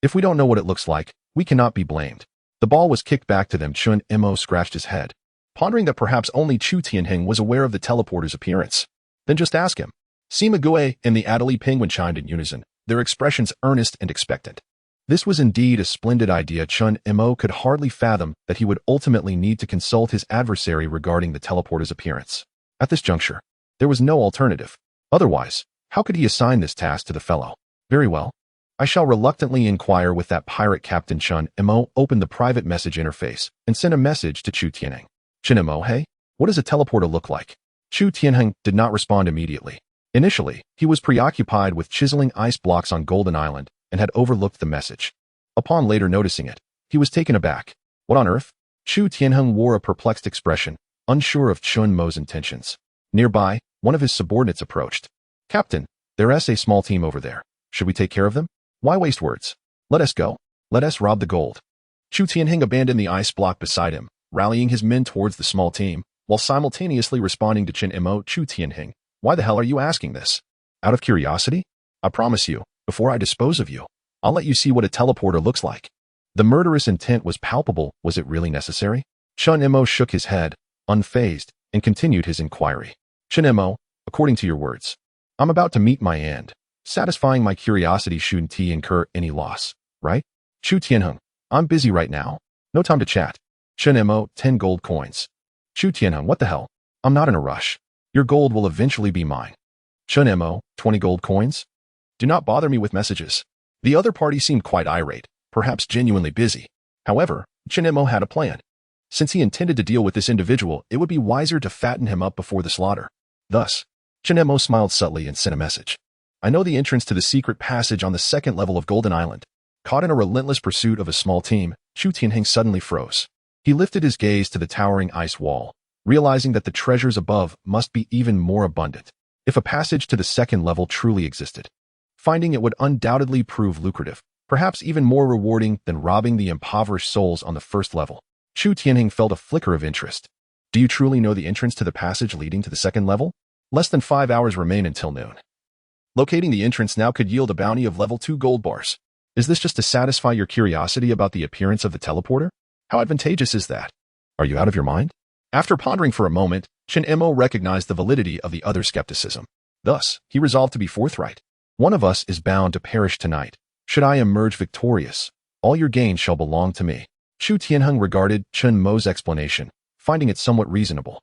If we don't know what it looks like, we cannot be blamed. The ball was kicked back to them. Chen Mo scratched his head, pondering that perhaps only Chu Tianheng was aware of the teleporter's appearance. Then just ask him. Sima Gue and the Adelie penguin chimed in unison, their expressions earnest and expectant. This was indeed a splendid idea. Chen Mo could hardly fathom that he would ultimately need to consult his adversary regarding the teleporter's appearance. At this juncture, there was no alternative. Otherwise, how could he assign this task to the fellow? Very well. I shall reluctantly inquire with that pirate captain. Chen Mo opened the private message interface and sent a message to Chu Tianheng. Chen Mo, hey, what does a teleporter look like? Chu Tianheng did not respond immediately. Initially, he was preoccupied with chiseling ice blocks on Golden Island and had overlooked the message. Upon later noticing it, he was taken aback. What on earth? Chu Tianheng wore a perplexed expression, unsure of Chen Mo's intentions. Nearby, one of his subordinates approached. Captain, there's a small team over there. Should we take care of them? Why waste words? Let us go. Let us rob the gold. Chu Tianheng abandoned the ice block beside him, rallying his men towards the small team, while simultaneously responding to Chen Mo. Chu Tianheng, why the hell are you asking this? Out of curiosity? I promise you, before I dispose of you, I'll let you see what a teleporter looks like. The murderous intent was palpable. Was it really necessary? Chen Mo shook his head, unfazed, and continued his inquiry. Chen Mo, according to your words, I'm about to meet my end. Satisfying my curiosity shouldn't incur any loss, right? Chu Tianheng, I'm busy right now. No time to chat. Chen Mo, 10 gold coins. Chu Tianheng, what the hell? I'm not in a rush. Your gold will eventually be mine. Chen Mo, 20 gold coins? Do not bother me with messages. The other party seemed quite irate, perhaps genuinely busy. However, Chen Mo had a plan. Since he intended to deal with this individual, it would be wiser to fatten him up before the slaughter. Thus, Chen Mo smiled subtly and sent a message. I know the entrance to the secret passage on the second level of Golden Island. Caught in a relentless pursuit of a small team, Chu Tianheng suddenly froze. He lifted his gaze to the towering ice wall, realizing that the treasures above must be even more abundant. If a passage to the second level truly existed, finding it would undoubtedly prove lucrative, perhaps even more rewarding than robbing the impoverished souls on the first level. Chu Tianheng felt a flicker of interest. Do you truly know the entrance to the passage leading to the second level? Less than 5 hours remain until noon. Locating the entrance now could yield a bounty of level 2 gold bars. Is this just to satisfy your curiosity about the appearance of the teleporter? How advantageous is that? Are you out of your mind? After pondering for a moment, Chen Mo recognized the validity of the other's skepticism. Thus, he resolved to be forthright. One of us is bound to perish tonight. Should I emerge victorious, all your gains shall belong to me. Chu Tianheng regarded Chen Mo's explanation, finding it somewhat reasonable,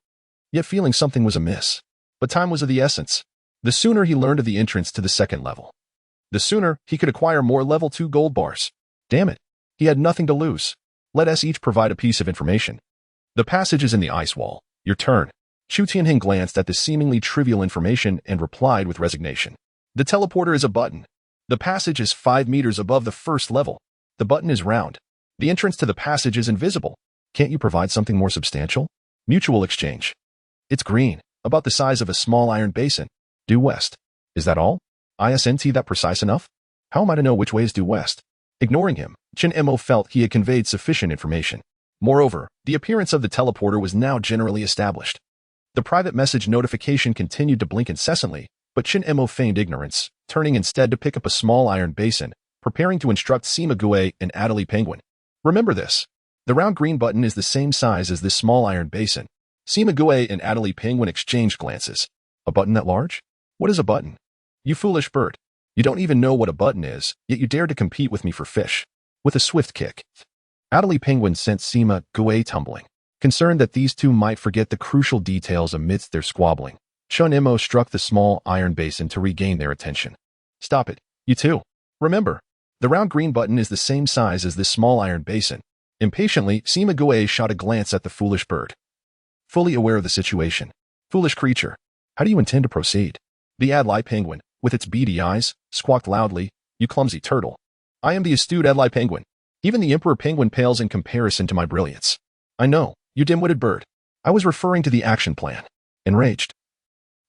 yet feeling something was amiss. But time was of the essence. The sooner he learned of the entrance to the second level, the sooner he could acquire more level 2 gold bars. Damn it, he had nothing to lose. Let us each provide a piece of information. The passage is in the ice wall. Your turn. Chu Tianheng glanced at the seemingly trivial information and replied with resignation. The teleporter is a button. The passage is 5 meters above the first level. The button is round. The entrance to the passage is invisible. Can't you provide something more substantial? Mutual exchange. It's green, about the size of a small iron basin. Due west. Is that all? Isn't that precise enough? How am I to know which way is due west? Ignoring him, Chen Mo felt he had conveyed sufficient information. Moreover, the appearance of the teleporter was now generally established. The private message notification continued to blink incessantly, but Chen Mo feigned ignorance, turning instead to pick up a small iron basin, preparing to instruct Sima Gue and Adelie Penguin. Remember this. The round green button is the same size as this small iron basin. Sima Gue and Adelie Penguin exchanged glances. A button that large? What is a button? You foolish bird. You don't even know what a button is, yet you dare to compete with me for fish. With a swift kick, Adelie Penguin sent Sima Gue tumbling. Concerned that these two might forget the crucial details amidst their squabbling, Chun Imo struck the small iron basin to regain their attention. Stop it, you two. Remember, the round green button is the same size as this small iron basin. Impatiently, Sima Gue shot a glance at the foolish bird. Fully aware of the situation. Foolish creature, how do you intend to proceed? The Adelie Penguin, with its beady eyes, squawked loudly, you clumsy turtle. I am the astute Adelie Penguin. Even the Emperor Penguin pales in comparison to my brilliance. I know, you dim-witted bird. I was referring to the action plan. Enraged,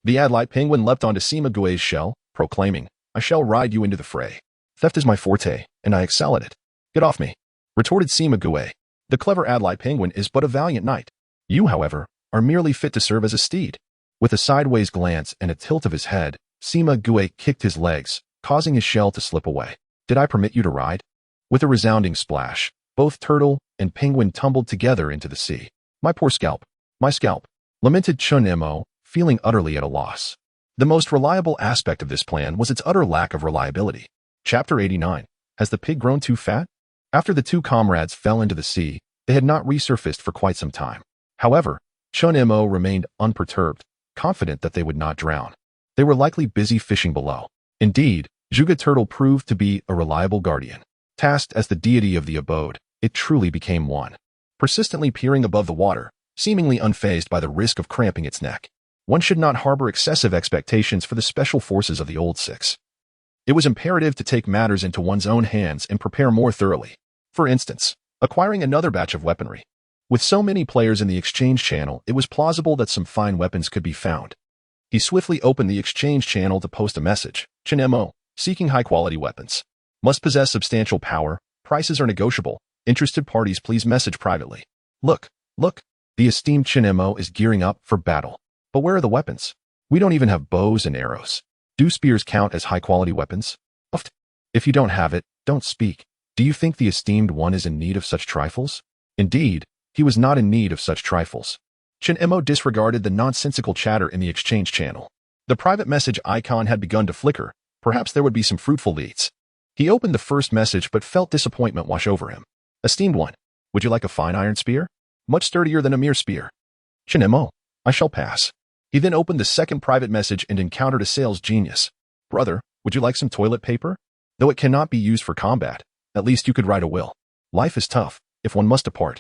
the Adelie Penguin leapt onto Sima Gue's shell, proclaiming, I shall ride you into the fray. Theft is my forte, and I excel at it. Get off me, retorted Sima Gue. The clever Adelie Penguin is but a valiant knight. You, however, are merely fit to serve as a steed. With a sideways glance and a tilt of his head, Sima Gue kicked his legs, causing his shell to slip away. Did I permit you to ride? With a resounding splash, both turtle and penguin tumbled together into the sea. My poor scalp, my scalp, lamented Chun Imo, feeling utterly at a loss. The most reliable aspect of this plan was its utter lack of reliability. Chapter 89. Has the pig grown too fat? After the two comrades fell into the sea, they had not resurfaced for quite some time. However, Chun Imo remained unperturbed, confident that they would not drown. They were likely busy fishing below. Indeed, Zhuge Turtle proved to be a reliable guardian. Tasked as the deity of the abode, it truly became one. Persistently peering above the water, seemingly unfazed by the risk of cramping its neck. One should not harbor excessive expectations for the special forces of the Old Six. It was imperative to take matters into one's own hands and prepare more thoroughly. For instance, acquiring another batch of weaponry. With so many players in the exchange channel, it was plausible that some fine weapons could be found. He swiftly opened the exchange channel to post a message. Chun Imo, seeking high-quality weapons. Must possess substantial power. Prices are negotiable. Interested parties please message privately. Look, the esteemed Chun Imo is gearing up for battle. But where are the weapons? We don't even have bows and arrows. Do spears count as high-quality weapons? If you don't have it, don't speak. Do you think the esteemed one is in need of such trifles? Indeed, he was not in need of such trifles. Chun Imo disregarded the nonsensical chatter in the exchange channel. The private message icon had begun to flicker. Perhaps there would be some fruitful leads. He opened the first message but felt disappointment wash over him. Esteemed one, would you like a fine iron spear? Much sturdier than a mere spear. Chun Imo, I shall pass. He then opened the second private message and encountered a sales genius. Brother, would you like some toilet paper? Though it cannot be used for combat, at least you could write a will. Life is tough, if one must depart.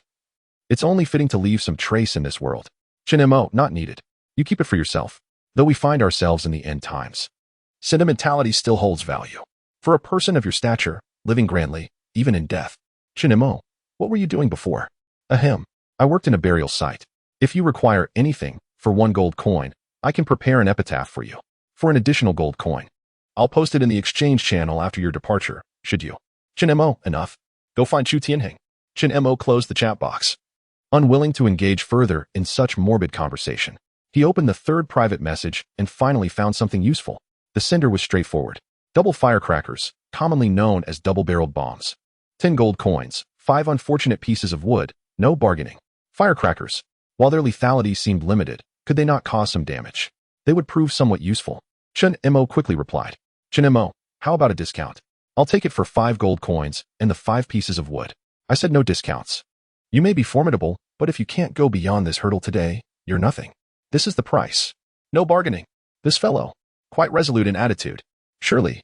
It's only fitting to leave some trace in this world. Chun Imo, not needed. You keep it for yourself. Though we find ourselves in the end times, sentimentality still holds value. For a person of your stature, living grandly, even in death. Chun Imo, what were you doing before? Ahem. I worked in a burial site. If you require anything, for 1 gold coin, I can prepare an epitaph for you. For an additional gold coin, I'll post it in the exchange channel after your departure, should you? Chun Imo, enough. Go find Chu Tianheng. Chun Imo closed the chat box. Unwilling to engage further in such morbid conversation, he opened the third private message and finally found something useful. The sender was straightforward. Double firecrackers, commonly known as double-barreled bombs. 10 gold coins, 5 unfortunate pieces of wood, no bargaining. Firecrackers, while their lethality seemed limited, could they not cause some damage? They would prove somewhat useful. Chun Imo quickly replied. Chun Imo, how about a discount? I'll take it for 5 gold coins and the 5 pieces of wood. I said no discounts. You may be formidable, but if you can't go beyond this hurdle today, you're nothing. This is the price. No bargaining. This fellow, quite resolute in attitude. Surely,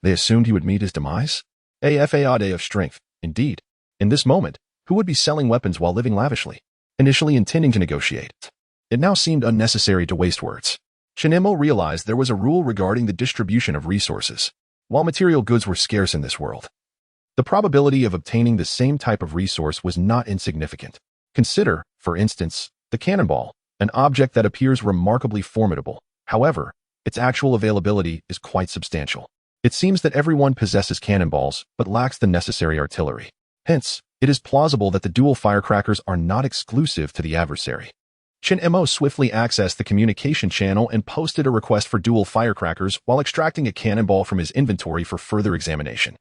they assumed he would meet his demise? A day of strength, indeed. In this moment, who would be selling weapons while living lavishly? Initially intending to negotiate, it now seemed unnecessary to waste words. Chun Imo realized there was a rule regarding the distribution of resources. While material goods were scarce in this world, the probability of obtaining the same type of resource was not insignificant. Consider, for instance, the cannonball, an object that appears remarkably formidable. However, its actual availability is quite substantial. It seems that everyone possesses cannonballs, but lacks the necessary artillery. Hence, it is plausible that the dual firecrackers are not exclusive to the adversary. Chun Imo swiftly accessed the communication channel and posted a request for dual firecrackers while extracting a cannonball from his inventory for further examination.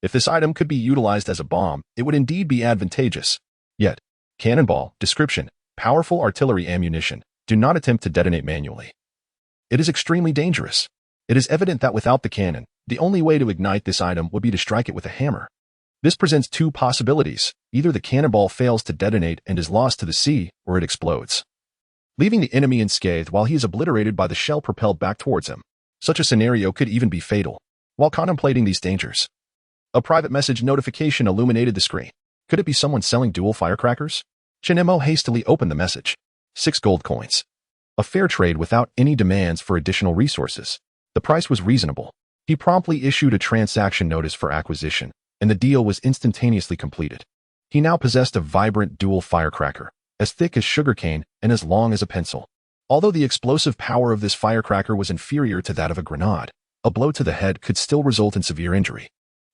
If this item could be utilized as a bomb, it would indeed be advantageous. Yet, cannonball, description, powerful artillery ammunition, do not attempt to detonate manually. It is extremely dangerous. It is evident that without the cannon, the only way to ignite this item would be to strike it with a hammer. This presents two possibilities. Either the cannonball fails to detonate and is lost to the sea, or it explodes, leaving the enemy unscathed while he is obliterated by the shell propelled back towards him. Such a scenario could even be fatal. While contemplating these dangers, a private message notification illuminated the screen. Could it be someone selling dual firecrackers? Shin-mo hastily opened the message. 6 gold coins. A fair trade without any demands for additional resources. The price was reasonable. He promptly issued a transaction notice for acquisition, and the deal was instantaneously completed. He now possessed a vibrant dual firecracker, as thick as sugarcane and as long as a pencil. Although the explosive power of this firecracker was inferior to that of a grenade, a blow to the head could still result in severe injury.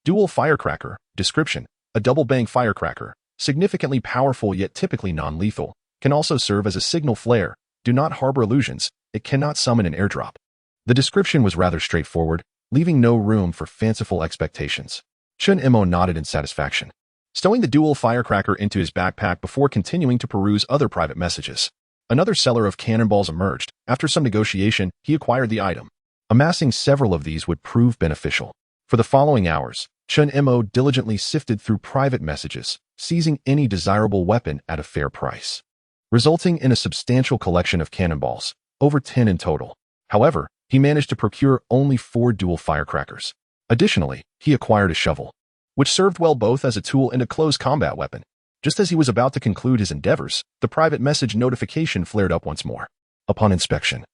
Dual firecracker. Description: a double-bang firecracker, significantly powerful yet typically non-lethal, can also serve as a signal flare. Do not harbor illusions. It cannot summon an airdrop. The description was rather straightforward, leaving no room for fanciful expectations. Shin-mo nodded in satisfaction, stowing the dual firecracker into his backpack before continuing to peruse other private messages. Another seller of cannonballs emerged. After some negotiation, he acquired the item. Amassing several of these would prove beneficial. For the following hours, Shin-mo diligently sifted through private messages, seizing any desirable weapon at a fair price, resulting in a substantial collection of cannonballs, over 10 in total. However, he managed to procure only 4 dual firecrackers. Additionally, he acquired a shovel, which served well both as a tool and a close combat weapon. Just as he was about to conclude his endeavors, the private message notification flared up once more. Upon inspection,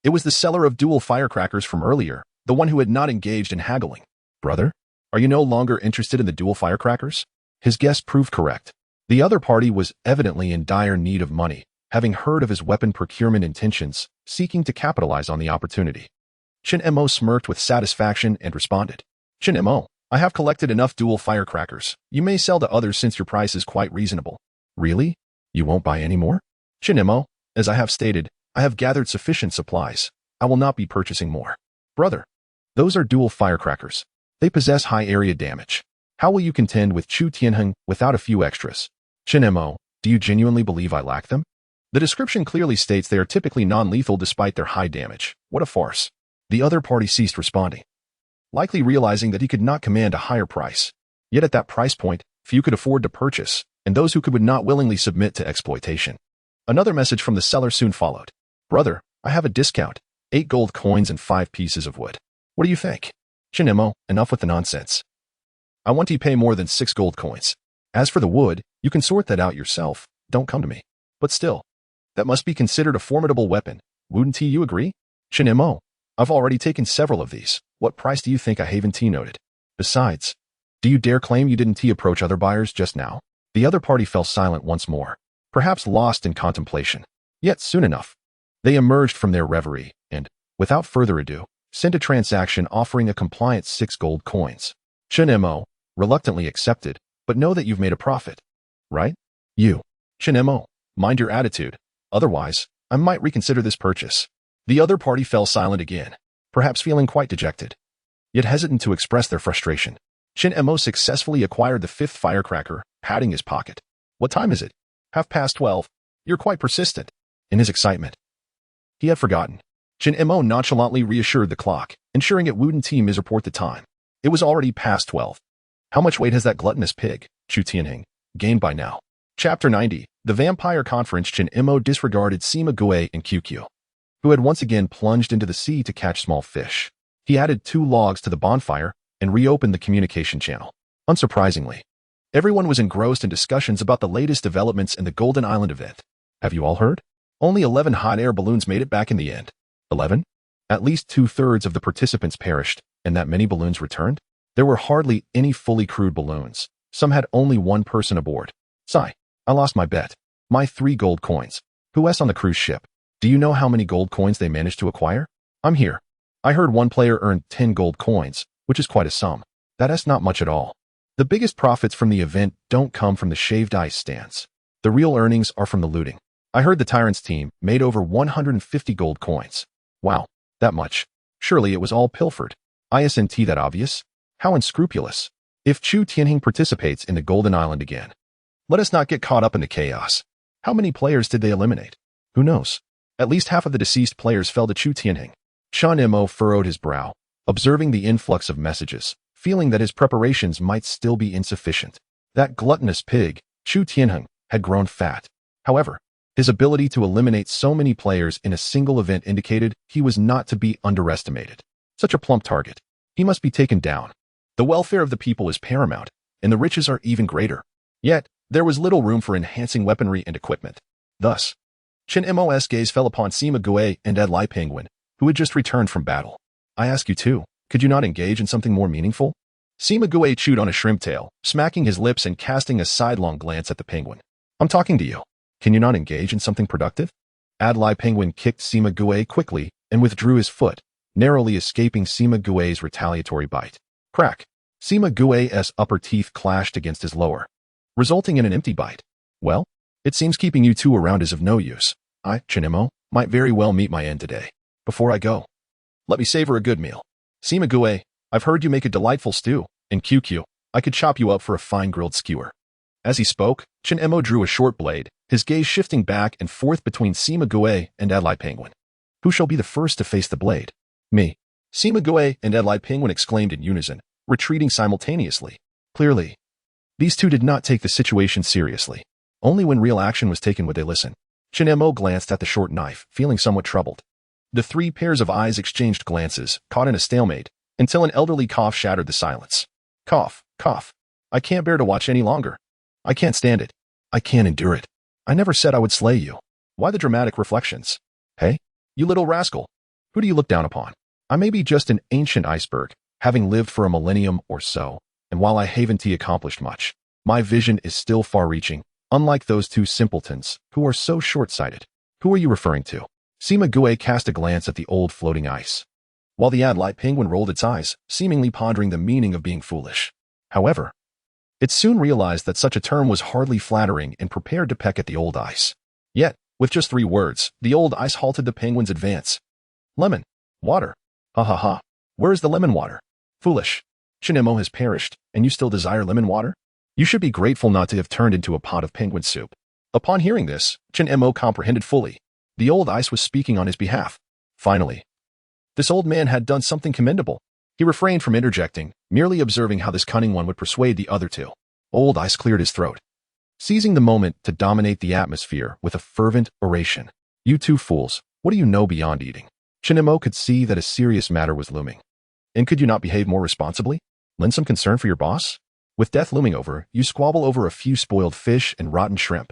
it was the seller of dual firecrackers from earlier, the one who had not engaged in haggling. Brother, are you no longer interested in the dual firecrackers? His guess proved correct. The other party was evidently in dire need of money, having heard of his weapon procurement intentions, seeking to capitalize on the opportunity. Shin-mo smirked with satisfaction and responded. Shin-mo, I have collected enough dual firecrackers. You may sell to others since your price is quite reasonable. Really? You won't buy any more? Shin-mo, as I have stated, I have gathered sufficient supplies. I will not be purchasing more. Brother, those are dual firecrackers. They possess high area damage. How will you contend with Chu Tianheng without a few extras? Shin-mo, do you genuinely believe I lack them? The description clearly states they are typically non-lethal despite their high damage. What a farce. The other party ceased responding, likely realizing that he could not command a higher price. Yet at that price point, few could afford to purchase, and those who could would not willingly submit to exploitation. Another message from the seller soon followed. Brother, I have a discount. 8 gold coins and 5 pieces of wood. What do you think? Shin-mo, enough with the nonsense. I want to pay more than 6 gold coins. As for the wood, you can sort that out yourself. Don't come to me. But still, that must be considered a formidable weapon. Wouldn't you agree? Shin-mo, I've already taken several of these. What price do you think I haven't noted? Besides, do you dare claim you didn't approach other buyers just now? The other party fell silent once more, perhaps lost in contemplation. Yet soon enough, they emerged from their reverie and, without further ado, sent a transaction offering a compliant 6 gold coins. Shin-mo reluctantly accepted, but know that you've made a profit. Right? You. Shin-mo, mind your attitude. Otherwise, I might reconsider this purchase. The other party fell silent again, perhaps feeling quite dejected, yet hesitant to express their frustration. Shin-mo successfully acquired the 5th firecracker, patting his pocket. What time is it? 12:30. You're quite persistent. In his excitement, he had forgotten. Shin-mo nonchalantly reassured the clock, ensuring it wouldn't misreport the time. It was already past 12. How much weight has that gluttonous pig, Chu Tianheng, gained by now? Chapter 90. The Vampire Conference. Shin-mo disregarded Sima Gue and QQ, who had once again plunged into the sea to catch small fish. He added 2 logs to the bonfire and reopened the communication channel. Unsurprisingly, everyone was engrossed in discussions about the latest developments in the Golden Island event. Have you all heard? Only 11 hot air balloons made it back in the end. 11? At least 2/3 of the participants perished, and that many balloons returned? There were hardly any fully crewed balloons. Some had only 1 person aboard. Sigh, I lost my bet. My 3 gold coins. Who's on the cruise ship? Do you know how many gold coins they managed to acquire? I'm here. I heard one player earned 10 gold coins, which is quite a sum. That's not much at all. The biggest profits from the event don't come from the shaved ice stands. The real earnings are from the looting. I heard the Tyrant's team made over 150 gold coins. Wow, that much. Surely it was all pilfered. Isn't that obvious? How unscrupulous. If Chu Tianheng participates in the Golden Island again, let us not get caught up in the chaos. How many players did they eliminate? Who knows? At least half of the deceased players fell to Chu Tianheng. Chun Mo furrowed his brow, observing the influx of messages, feeling that his preparations might still be insufficient. That gluttonous pig, Chu Tianheng, had grown fat. However, his ability to eliminate so many players in a single event indicated he was not to be underestimated. Such a plump target. He must be taken down. The welfare of the people is paramount, and the riches are even greater. Yet, there was little room for enhancing weaponry and equipment. Thus, Chen Mo's gaze fell upon Sima Gue and Ed Lai Penguin, who had just returned from battle. I ask you too, could you not engage in something more meaningful? Sima Gue chewed on a shrimp tail, smacking his lips and casting a sidelong glance at the penguin. I'm talking to you. Can you not engage in something productive? Ed Lai Penguin kicked Sima Gue quickly and withdrew his foot, narrowly escaping Sima Gue's retaliatory bite. Crack! Sima Gue's upper teeth clashed against his lower, resulting in an empty bite. Well, it seems keeping you two around is of no use. I, Chen Mo, might very well meet my end today. Before I go, let me savor a good meal. Sima Gue, I've heard you make a delightful stew, and QQ, I could chop you up for a fine grilled skewer. As he spoke, Chen Mo drew a short blade, his gaze shifting back and forth between Sima Gue and Ed Lai Penguin. Who shall be the first to face the blade? Me. Sima Gue and Ed Lai Penguin exclaimed in unison, retreating simultaneously. Clearly, these two did not take the situation seriously. Only when real action was taken would they listen. Chen Mo glanced at the short knife, feeling somewhat troubled. The three pairs of eyes exchanged glances, caught in a stalemate, until an elderly cough shattered the silence. Cough, cough. I can't bear to watch any longer. I can't stand it. I can't endure it. I never said I would slay you. Why the dramatic reflections? Hey, you little rascal. Who do you look down upon? I may be just an ancient iceberg, having lived for a millennium or so, and while I haven't accomplished much, my vision is still far-reaching, unlike those two simpletons, who are so short-sighted. Who are you referring to? Sima Gue cast a glance at the old floating ice, while the Ed Lai Penguin rolled its eyes, seemingly pondering the meaning of being foolish. However, it soon realized that such a term was hardly flattering and prepared to peck at the old ice. Yet, with just 3 words, the old ice halted the penguin's advance. Lemon. Water. Ha ha ha. Where is the lemon water? Foolish. Chen Mo has perished, and you still desire lemon water? You should be grateful not to have turned into a pot of penguin soup. Upon hearing this, Chen Mo comprehended fully. The old ice was speaking on his behalf. Finally, this old man had done something commendable. He refrained from interjecting, merely observing how this cunning one would persuade the other two. Old Ice cleared his throat, seizing the moment to dominate the atmosphere with a fervent oration. You two fools, what do you know beyond eating? Chen Mo could see that a serious matter was looming. And could you not behave more responsibly? Lend some concern for your boss? With death looming over, you squabble over a few spoiled fish and rotten shrimp.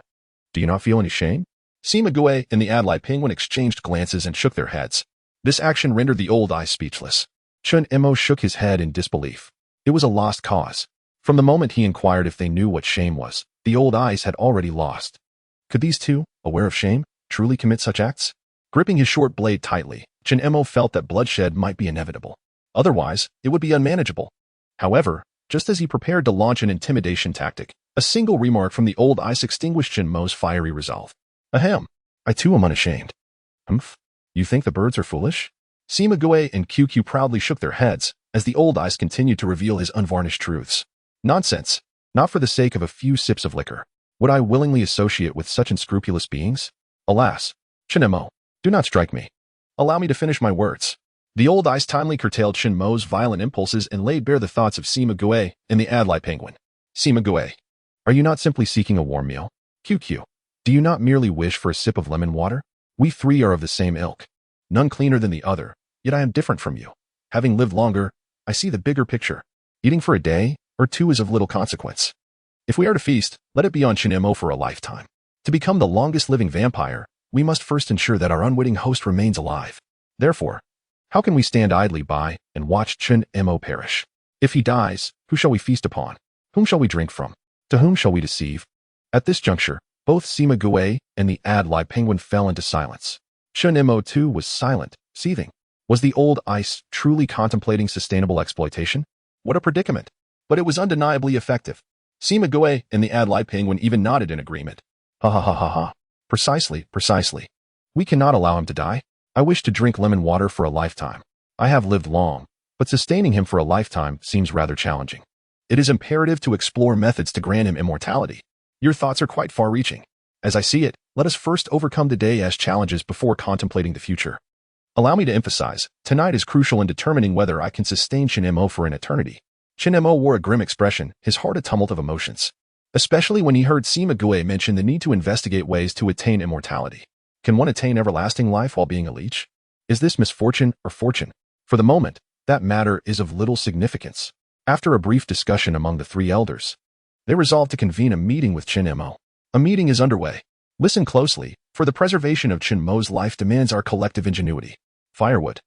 Do you not feel any shame? Sima Gue and the Ed Lai Penguin exchanged glances and shook their heads. This action rendered the old Ice speechless. Chen Mo shook his head in disbelief. It was a lost cause. From the moment he inquired if they knew what shame was, the old Ice had already lost. Could these two, aware of shame, truly commit such acts? Gripping his short blade tightly, Chen Mo felt that bloodshed might be inevitable. Otherwise, it would be unmanageable. However, just as he prepared to launch an intimidation tactic, a single remark from the old Ice extinguished Chen Mo's fiery resolve. Ahem. I too am unashamed. Humph. You think the birds are foolish? Sima Gue and QQ proudly shook their heads as the old Ice continued to reveal his unvarnished truths. Nonsense. Not for the sake of a few sips of liquor. Would I willingly associate with such unscrupulous beings? Alas. Chen Mo, do not strike me. Allow me to finish my words. The old Ice timely curtailed Chen Mo's violent impulses and laid bare the thoughts of Sima Gue and the Ed Lai Penguin. Sima Gue, are you not simply seeking a warm meal? QQ, do you not merely wish for a sip of lemon water? We three are of the same ilk. None cleaner than the other, yet I am different from you. Having lived longer, I see the bigger picture. Eating for a day or 2 is of little consequence. If we are to feast, let it be on Chen Mo for a lifetime. To become the longest living vampire, we must first ensure that our unwitting host remains alive. Therefore, how can we stand idly by and watch Chen Mo perish? If he dies, who shall we feast upon? Whom shall we drink from? To whom shall we deceive? At this juncture, both Sima Gue and the Ed Lai Penguin fell into silence. Chen Mo too was silent, seething. Was the old Ice truly contemplating sustainable exploitation? What a predicament! But it was undeniably effective. Sima Gue and the Ed Lai Penguin even nodded in agreement. Ha ha ha ha ha. Precisely, precisely. We cannot allow him to die. I wish to drink lemon water for a lifetime. I have lived long, but sustaining him for a lifetime seems rather challenging. It is imperative to explore methods to grant him immortality. Your thoughts are quite far-reaching. As I see it, let us first overcome today's challenges before contemplating the future. Allow me to emphasize, tonight is crucial in determining whether I can sustain Shin Mo for an eternity. Shin Mo wore a grim expression, his heart a tumult of emotions. Especially when he heard Sima Gue mention the need to investigate ways to attain immortality. Can one attain everlasting life while being a leech? Is this misfortune or fortune? For the moment, that matter is of little significance. After a brief discussion among the three elders, they resolved to convene a meeting with Shin Mo. A meeting is underway. Listen closely, for the preservation of Shin Mo's life demands our collective ingenuity. Firewood.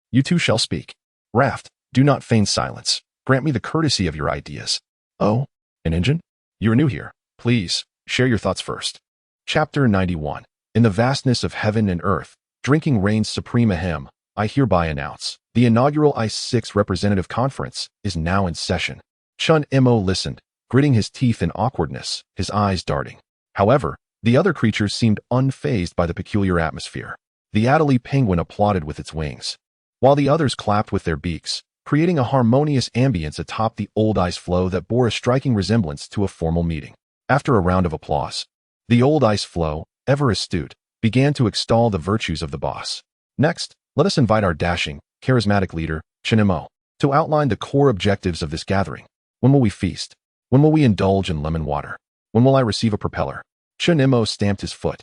You two shall speak. Raft, do not feign silence. Grant me the courtesy of your ideas. Oh, an engine? You're new here. Please, share your thoughts first. Chapter 91. In the vastness of heaven and earth, drinking reigns supreme ahem, I hereby announce, the inaugural ICE-6 Representative Conference is now in session. Shin Mo listened, gritting his teeth in awkwardness, his eyes darting. However, the other creatures seemed unfazed by the peculiar atmosphere. The Adelie penguin applauded with its wings, while the others clapped with their beaks, creating a harmonious ambience atop the old ice floe that bore a striking resemblance to a formal meeting. After a round of applause, the old ice floe, ever astute, began to extol the virtues of the boss. Next, let us invite our dashing, charismatic leader, Shin Mo, to outline the core objectives of this gathering. When will we feast? When will we indulge in lemon water? When will I receive a propeller? Shin Mo stamped his foot,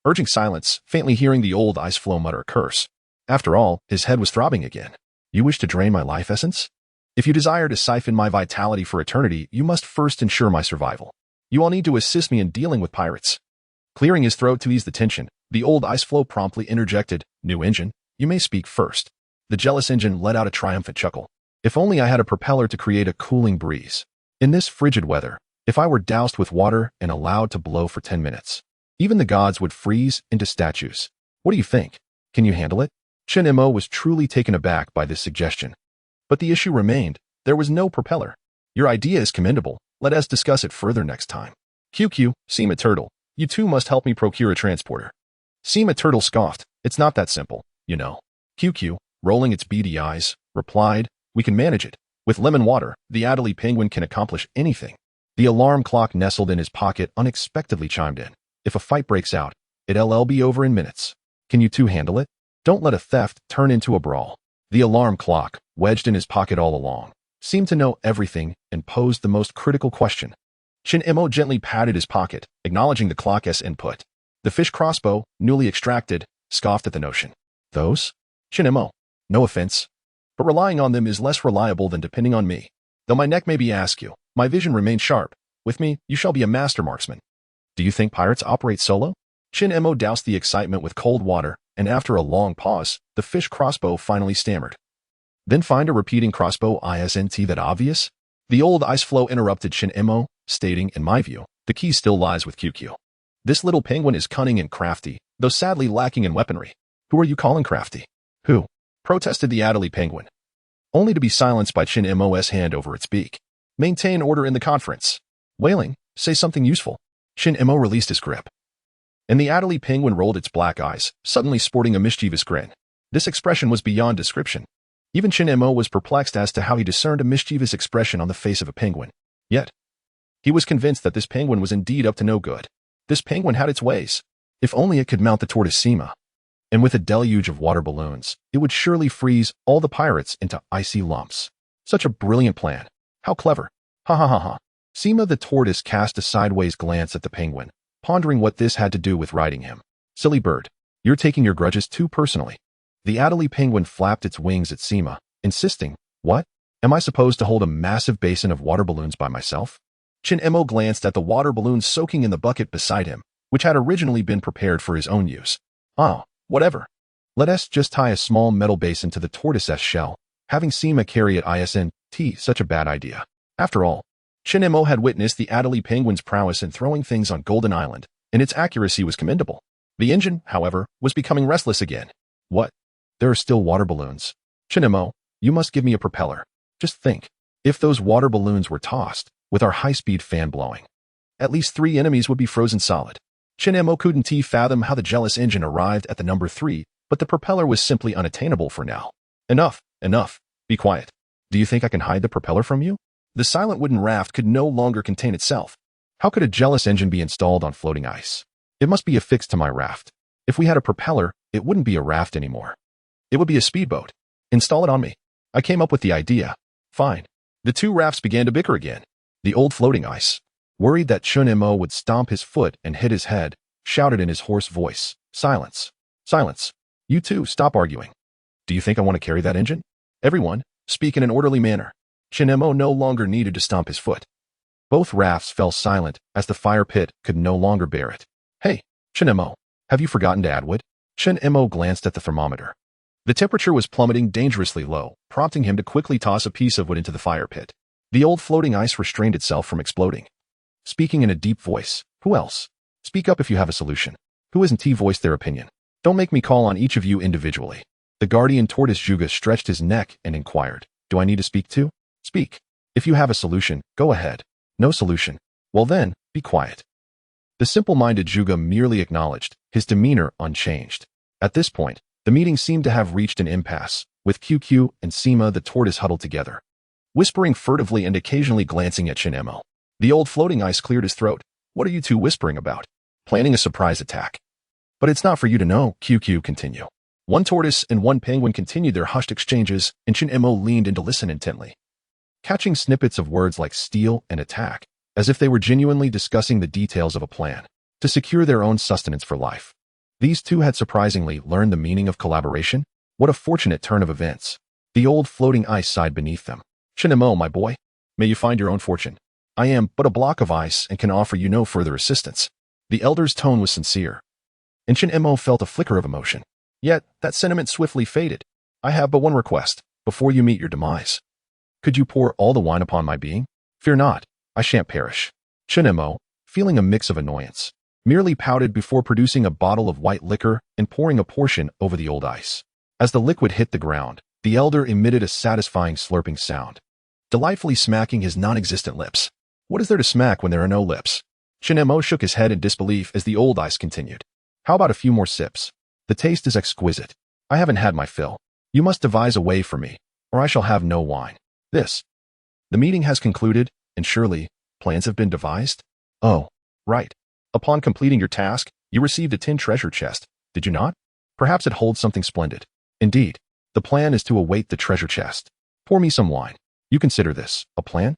urging silence, faintly hearing the old ice floe mutter a curse. After all, his head was throbbing again. You wish to drain my life essence? If you desire to siphon my vitality for eternity, you must first ensure my survival. You all need to assist me in dealing with pirates. Clearing his throat to ease the tension, the old ice floe promptly interjected, New engine, you may speak first. The jealous engine let out a triumphant chuckle. If only I had a propeller to create a cooling breeze. In this frigid weather, if I were doused with water and allowed to blow for 10 minutes, even the gods would freeze into statues. What do you think? Can you handle it? Shin Mo was truly taken aback by this suggestion. But the issue remained, there was no propeller. Your idea is commendable, let us discuss it further next time. QQ, Sima Turtle, you two must help me procure a transporter. Sima Turtle scoffed, it's not that simple, you know. QQ, rolling its beady eyes, replied, we can manage it. With lemon water, the Adelie penguin can accomplish anything. The alarm clock nestled in his pocket unexpectedly chimed in. If a fight breaks out, it'll be over in minutes. Can you two handle it? Don't let a theft turn into a brawl. The alarm clock, wedged in his pocket all along, seemed to know everything and posed the most critical question. Shin Mo gently patted his pocket, acknowledging the clock's input. The fish crossbow, newly extracted, scoffed at the notion. Those? Shin Mo, no offense, but relying on them is less reliable than depending on me. Though my neck may be askew, my vision remains sharp. With me, you shall be a master marksman. Do you think pirates operate solo? Shin Mo doused the excitement with cold water, and after a long pause, the fish crossbow finally stammered. Then find a repeating crossbow isn't that obvious? The old ice floe interrupted Shin Mo, stating, in my view, the key still lies with QQ. This little penguin is cunning and crafty, though sadly lacking in weaponry. Who are you calling crafty? Who? Protested the Adelie penguin, only to be silenced by Shin Mo's hand over its beak. Maintain order in the conference. Wailing, say something useful. Shin Mo released his grip, and the Adelie penguin rolled its black eyes, suddenly sporting a mischievous grin. This expression was beyond description. Even Shin Mo was perplexed as to how he discerned a mischievous expression on the face of a penguin. Yet, he was convinced that this penguin was indeed up to no good. This penguin had its ways. If only it could mount the tortoise Sima. And with a deluge of water balloons, it would surely freeze all the pirates into icy lumps. Such a brilliant plan. How clever. Ha ha ha ha. Sima the tortoise cast a sideways glance at the penguin, pondering what this had to do with riding him. Silly bird, you're taking your grudges too personally. The Adelie penguin flapped its wings at Sima, insisting, what? Am I supposed to hold a massive basin of water balloons by myself? Shin Mo glanced at the water balloons soaking in the bucket beside him, which had originally been prepared for his own use. Oh, whatever. Let us just tie a small metal basin to the tortoise's shell. Having Sima carry it isn't such a bad idea. After all, Shin Mo had witnessed the Adelie penguin's prowess in throwing things on Golden Island, and its accuracy was commendable. The engine, however, was becoming restless again. What? There are still water balloons. Shin Mo, you must give me a propeller. Just think, if those water balloons were tossed, with our high-speed fan blowing, at least 3 enemies would be frozen solid. Shin Mo couldn't fathom how the jealous engine arrived at the number 3, but the propeller was simply unattainable for now. Enough, enough. Be quiet. Do you think I can hide the propeller from you? The silent wooden raft could no longer contain itself. How could a jealous engine be installed on floating ice? It must be affixed to my raft. If we had a propeller, it wouldn't be a raft anymore. It would be a speedboat. Install it on me. I came up with the idea. Fine. The two rafts began to bicker again. The old floating ice, worried that Chun-Mo would stomp his foot and hit his head, shouted in his hoarse voice, "Silence! Silence! You two, stop arguing. Do you think I want to carry that engine? Everyone, speak in an orderly manner." Chun-Mo no longer needed to stomp his foot. Both rafts fell silent as the fire pit could no longer bear it. "Hey, Chun-Mo, have you forgotten to add wood?" Chun-Mo glanced at the thermometer. The temperature was plummeting dangerously low, prompting him to quickly toss a piece of wood into the fire pit. The old floating ice restrained itself from exploding. Speaking in a deep voice, "Who else? Speak up if you have a solution. Who isn't voiced their opinion? Don't make me call on each of you individually." The guardian tortoise Juga stretched his neck and inquired, "Do I need to speak too? Speak. If you have a solution, go ahead. No solution? Well then, be quiet." The simple-minded Juga merely acknowledged, his demeanor unchanged. At this point, the meeting seemed to have reached an impasse, with QQ and Sima the tortoise huddled together, whispering furtively and occasionally glancing at Chun-Mo. The old floating ice cleared his throat. "What are you two whispering about? Planning a surprise attack?" "But it's not for you to know," QQ continued. One tortoise and one penguin continued their hushed exchanges, and Chun-Mo leaned in to listen intently, catching snippets of words like steal and attack, as if they were genuinely discussing the details of a plan to secure their own sustenance for life. These two had surprisingly learned the meaning of collaboration. What a fortunate turn of events. The old floating ice sighed beneath them. "Chun-Mo, my boy, may you find your own fortune. I am but a block of ice and can offer you no further assistance." The elder's tone was sincere, and Chun-Mo felt a flicker of emotion. Yet, that sentiment swiftly faded. "I have but one request, before you meet your demise. Could you pour all the wine upon my being? Fear not, I shan't perish." Chun-Mo, feeling a mix of annoyance, merely pouted before producing a bottle of white liquor and pouring a portion over the old ice. As the liquid hit the ground, the elder emitted a satisfying slurping sound, delightfully smacking his non-existent lips. What is there to smack when there are no lips? Chun-Mo shook his head in disbelief as the old ice continued. "How about a few more sips? The taste is exquisite. I haven't had my fill. You must devise a way for me, or I shall have no wine." The meeting has concluded, and surely, plans have been devised? Oh, right. Upon completing your task, you received a tin treasure chest, did you not? Perhaps it holds something splendid. Indeed, the plan is to await the treasure chest. Pour me some wine. You consider this a plan?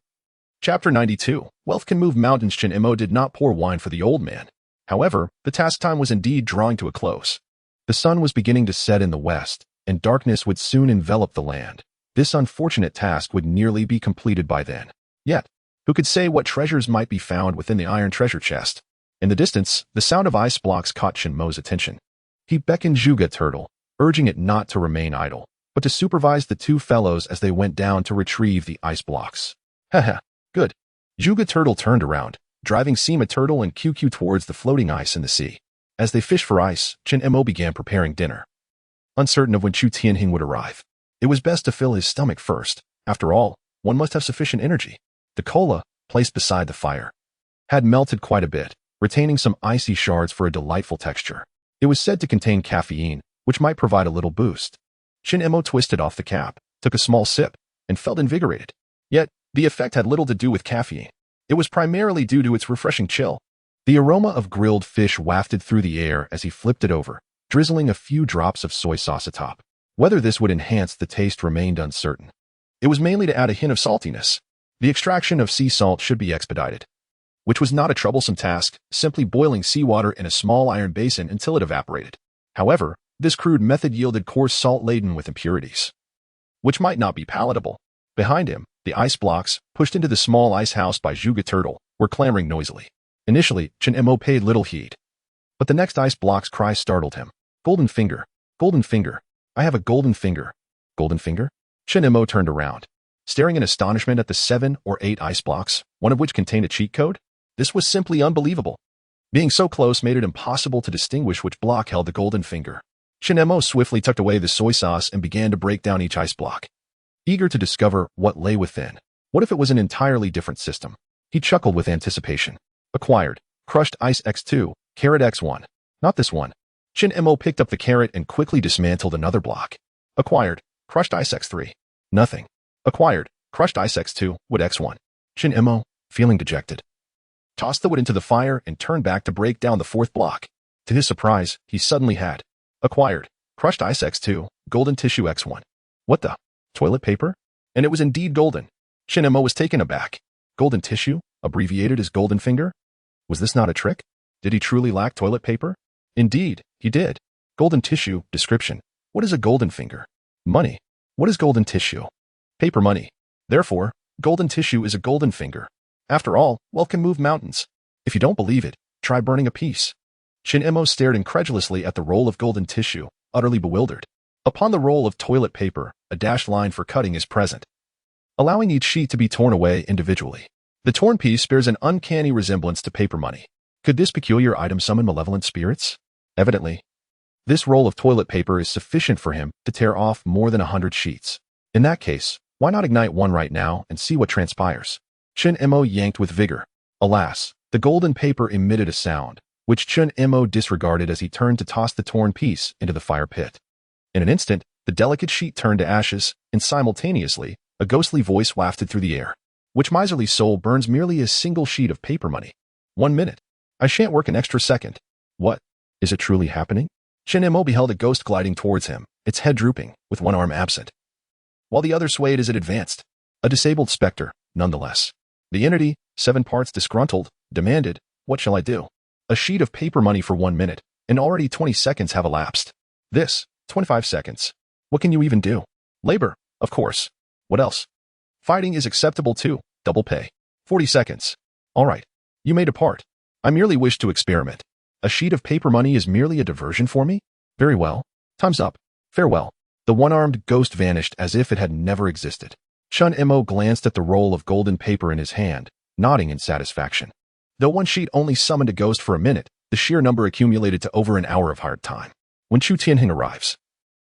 Chapter 92. Wealth can move mountains. Chun-Mo did not pour wine for the old man. However, the task time was indeed drawing to a close. The sun was beginning to set in the west, and darkness would soon envelop the land. This unfortunate task would nearly be completed by then. Yet, who could say what treasures might be found within the iron treasure chest? In the distance, the sound of ice blocks caught Chun-Mo's attention. He beckoned Juga Turtle, urging it not to remain idle, but to supervise the two fellows as they went down to retrieve the ice blocks. "Haha, good." Juga Turtle turned around, driving Sima Turtle and QQ towards the floating ice in the sea. As they fished for ice, Chun-Mo began preparing dinner. Uncertain of when Chu Tianhing would arrive, it was best to fill his stomach first. After all, one must have sufficient energy. The cola, placed beside the fire, had melted quite a bit, retaining some icy shards for a delightful texture. It was said to contain caffeine, which might provide a little boost. Chun-Mo twisted off the cap, took a small sip, and felt invigorated. Yet, the effect had little to do with caffeine. It was primarily due to its refreshing chill. The aroma of grilled fish wafted through the air as he flipped it over, drizzling a few drops of soy sauce atop. Whether this would enhance the taste remained uncertain. It was mainly to add a hint of saltiness. The extraction of sea salt should be expedited, which was not a troublesome task, simply boiling seawater in a small iron basin until it evaporated. However, this crude method yielded coarse salt laden with impurities, which might not be palatable. Behind him, the ice blocks, pushed into the small ice house by Juga Turtle, were clamoring noisily. Initially, Chun-Mo paid little heed, but the next ice block's cry startled him. "Golden finger! Golden finger! I have a golden finger!" Golden finger? Chun-Mo turned around, staring in astonishment at the 7 or 8 ice blocks, one of which contained a cheat code. This was simply unbelievable. Being so close made it impossible to distinguish which block held the golden finger. Chun-Mo swiftly tucked away the soy sauce and began to break down each ice block, eager to discover what lay within. What if it was an entirely different system? He chuckled with anticipation. Acquired. Crushed ice X2, carrot X1. Not this one. Chun-Mo picked up the carrot and quickly dismantled another block. Acquired. Crushed ice X3. Nothing. Acquired. Crushed ice X2, wood X1. Chun-Mo, feeling dejected, tossed the wood into the fire and turned back to break down the 4th block. To his surprise, he suddenly had acquired crushed ice X2, golden tissue X1. What the? Toilet paper? And it was indeed golden. Shin-Emo was taken aback. Golden tissue, abbreviated as golden finger? Was this not a trick? Did he truly lack toilet paper? Indeed, he did. Golden tissue, description. What is a golden finger? Money. What is golden tissue? Paper money. Therefore, golden tissue is a golden finger. After all, wealth can move mountains. If you don't believe it, try burning a piece. Shin-Emo stared incredulously at the roll of golden tissue, utterly bewildered. Upon the roll of toilet paper, a dashed line for cutting is present, allowing each sheet to be torn away individually. The torn piece bears an uncanny resemblance to paper money. Could this peculiar item summon malevolent spirits? Evidently. This roll of toilet paper is sufficient for him to tear off more than 100 sheets. In that case, why not ignite one right now and see what transpires? Shin-Emo yanked with vigor. Alas, the golden paper emitted a sound, which Shin-Emo disregarded as he turned to toss the torn piece into the fire pit. In an instant, the delicate sheet turned to ashes, and simultaneously, a ghostly voice wafted through the air. Which miserly soul burns merely a single sheet of paper money? 1 minute. I shan't work an extra second. What? Is it truly happening? Shin-Emo beheld a ghost gliding towards him, its head drooping, with one arm absent, while the other swayed as it advanced. A disabled specter, nonetheless. The entity, 7 parts disgruntled, demanded, what shall I do? A sheet of paper money for 1 minute, and already 20 seconds have elapsed. This, 25 seconds. What can you even do? Labor, of course. What else? Fighting is acceptable too, double pay. 40 seconds. All right. You may depart. I merely wish to experiment. A sheet of paper money is merely a diversion for me? Very well. Time's up. Farewell. The one-armed ghost vanished as if it had never existed. Shin-Emo glanced at the roll of golden paper in his hand, nodding in satisfaction. Though one sheet only summoned a ghost for a minute, the sheer number accumulated to over an hour of hard time. When Chu Tianheng arrives,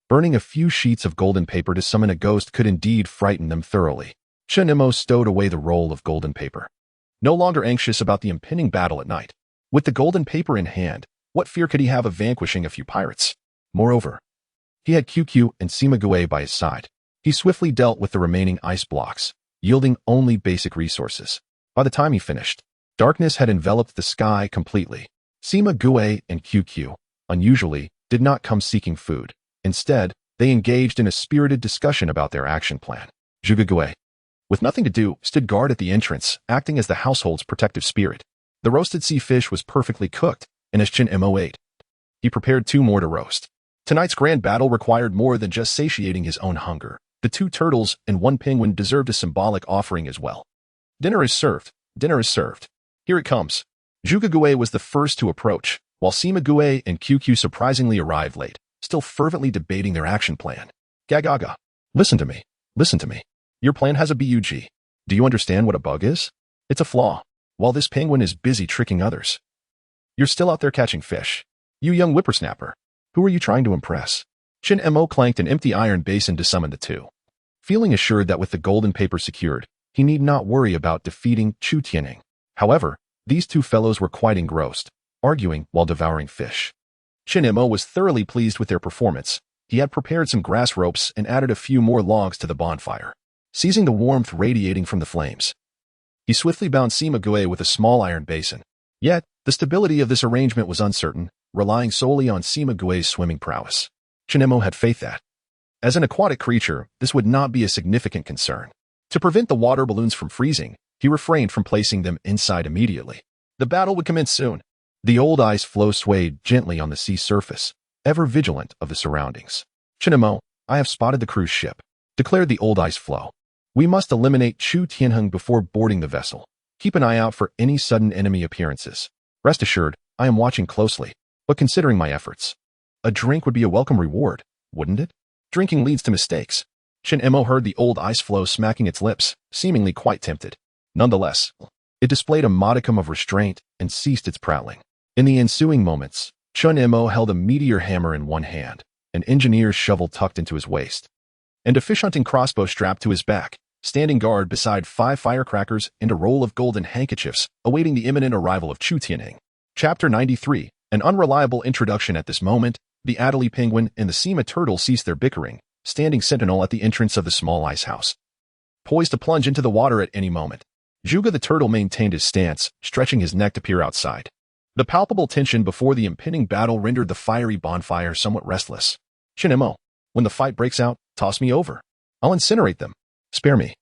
burning a few sheets of golden paper to summon a ghost could indeed frighten them thoroughly. Shin-Emo stowed away the roll of golden paper. No longer anxious about the impending battle at night. With the golden paper in hand, what fear could he have of vanquishing a few pirates? Moreover, he had QQ and Sima Gue by his side. He swiftly dealt with the remaining ice blocks, yielding only basic resources. By the time he finished, darkness had enveloped the sky completely. Sima Gue and QQ, unusually, did not come seeking food. Instead, they engaged in a spirited discussion about their action plan. Zhuge Gue, with nothing to do, stood guard at the entrance, acting as the household's protective spirit. The roasted sea fish was perfectly cooked, and as Shin-Emo ate, he prepared 2 more to roast. Tonight's grand battle required more than just satiating his own hunger. The 2 turtles and 1 penguin deserved a symbolic offering as well. Dinner is served. Dinner is served. Here it comes. Zhuge Gue was the first to approach, while Sima Gue and QQ surprisingly arrived late, still fervently debating their action plan. Gagaga. Listen to me. Listen to me. Your plan has a bug. Do you understand what a bug is? It's a flaw. While this penguin is busy tricking others, you're still out there catching fish. You young whippersnapper. Who are you trying to impress? Shin-Emo clanked an empty iron basin to summon the 2. Feeling assured that with the golden paper secured, he need not worry about defeating Chu Tianheng. However, these 2 fellows were quite engrossed, arguing while devouring fish. Shin-Emo was thoroughly pleased with their performance. He had prepared some grass ropes and added a few more logs to the bonfire. Seizing the warmth radiating from the flames, he swiftly bound Sima Gue with a small iron basin. Yet, the stability of this arrangement was uncertain, relying solely on Sima Gue's swimming prowess. Shin-Emo had faith that, as an aquatic creature, this would not be a significant concern. To prevent the water balloons from freezing, he refrained from placing them inside immediately. The battle would commence soon. The old ice floe swayed gently on the sea surface, ever vigilant of the surroundings. Shin-Emo, I have spotted the cruise ship, declared the old ice floe. We must eliminate Chu Tianheng before boarding the vessel. Keep an eye out for any sudden enemy appearances. Rest assured, I am watching closely, but considering my efforts, a drink would be a welcome reward, wouldn't it? Drinking leads to mistakes. Shin-Emo heard the old ice floe smacking its lips, seemingly quite tempted. Nonetheless, it displayed a modicum of restraint and ceased its prattling. In the ensuing moments, Shin-Emo held a meteor hammer in one hand, an engineer's shovel tucked into his waist, and a fish-hunting crossbow strapped to his back, standing guard beside 5 firecrackers and a roll of golden handkerchiefs, awaiting the imminent arrival of Chu Tianheng. Chapter 93. An unreliable introduction. At this moment, the Adelie penguin and the Sima turtle ceased their bickering, standing sentinel at the entrance of the small ice house, poised to plunge into the water at any moment. Zhuge the turtle maintained his stance, stretching his neck to peer outside. The palpable tension before the impending battle rendered the fiery bonfire somewhat restless. Shin-mo, when the fight breaks out, toss me over. I'll incinerate them. Spare me.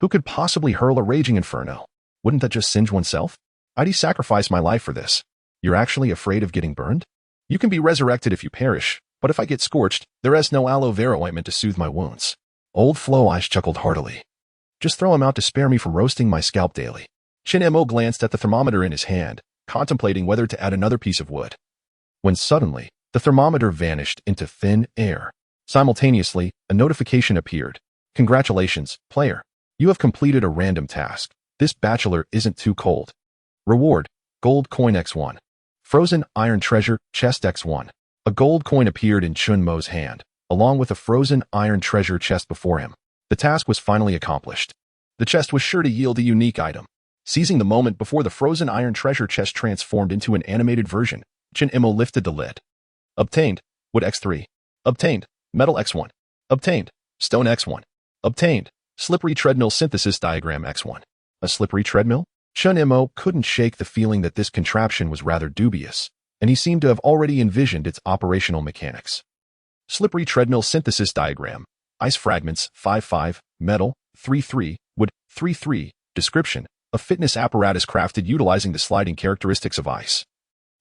Who could possibly hurl a raging inferno? Wouldn't that just singe oneself? I'd sacrifice my life for this. You're actually afraid of getting burned? You can be resurrected if you perish, but if I get scorched, there is no aloe vera ointment to soothe my wounds. Old Floe Ice chuckled heartily. Just throw him out to spare me from roasting my scalp daily. Shin-mo glanced at the thermometer in his hand, contemplating whether to add another piece of wood. When suddenly, the thermometer vanished into thin air. Simultaneously, a notification appeared. Congratulations, player. You have completed a random task. This bachelor isn't too cold. Reward, gold coin X1. Frozen iron treasure, chest X1. A gold coin appeared in Chun-mo's hand, along with a frozen iron treasure chest before him. The task was finally accomplished. The chest was sure to yield a unique item. Seizing the moment before the frozen iron treasure chest transformed into an animated version, Shin-mo lifted the lid. Obtained, wood X3. Obtained, metal X1. Obtained, stone X1. Obtained, slippery treadmill synthesis diagram X1. A slippery treadmill? Shin-mo couldn't shake the feeling that this contraption was rather dubious, and he seemed to have already envisioned its operational mechanics. Slippery treadmill synthesis diagram. Ice fragments 5-5, metal 3-3, wood 3-3. Description: a fitness apparatus crafted utilizing the sliding characteristics of ice.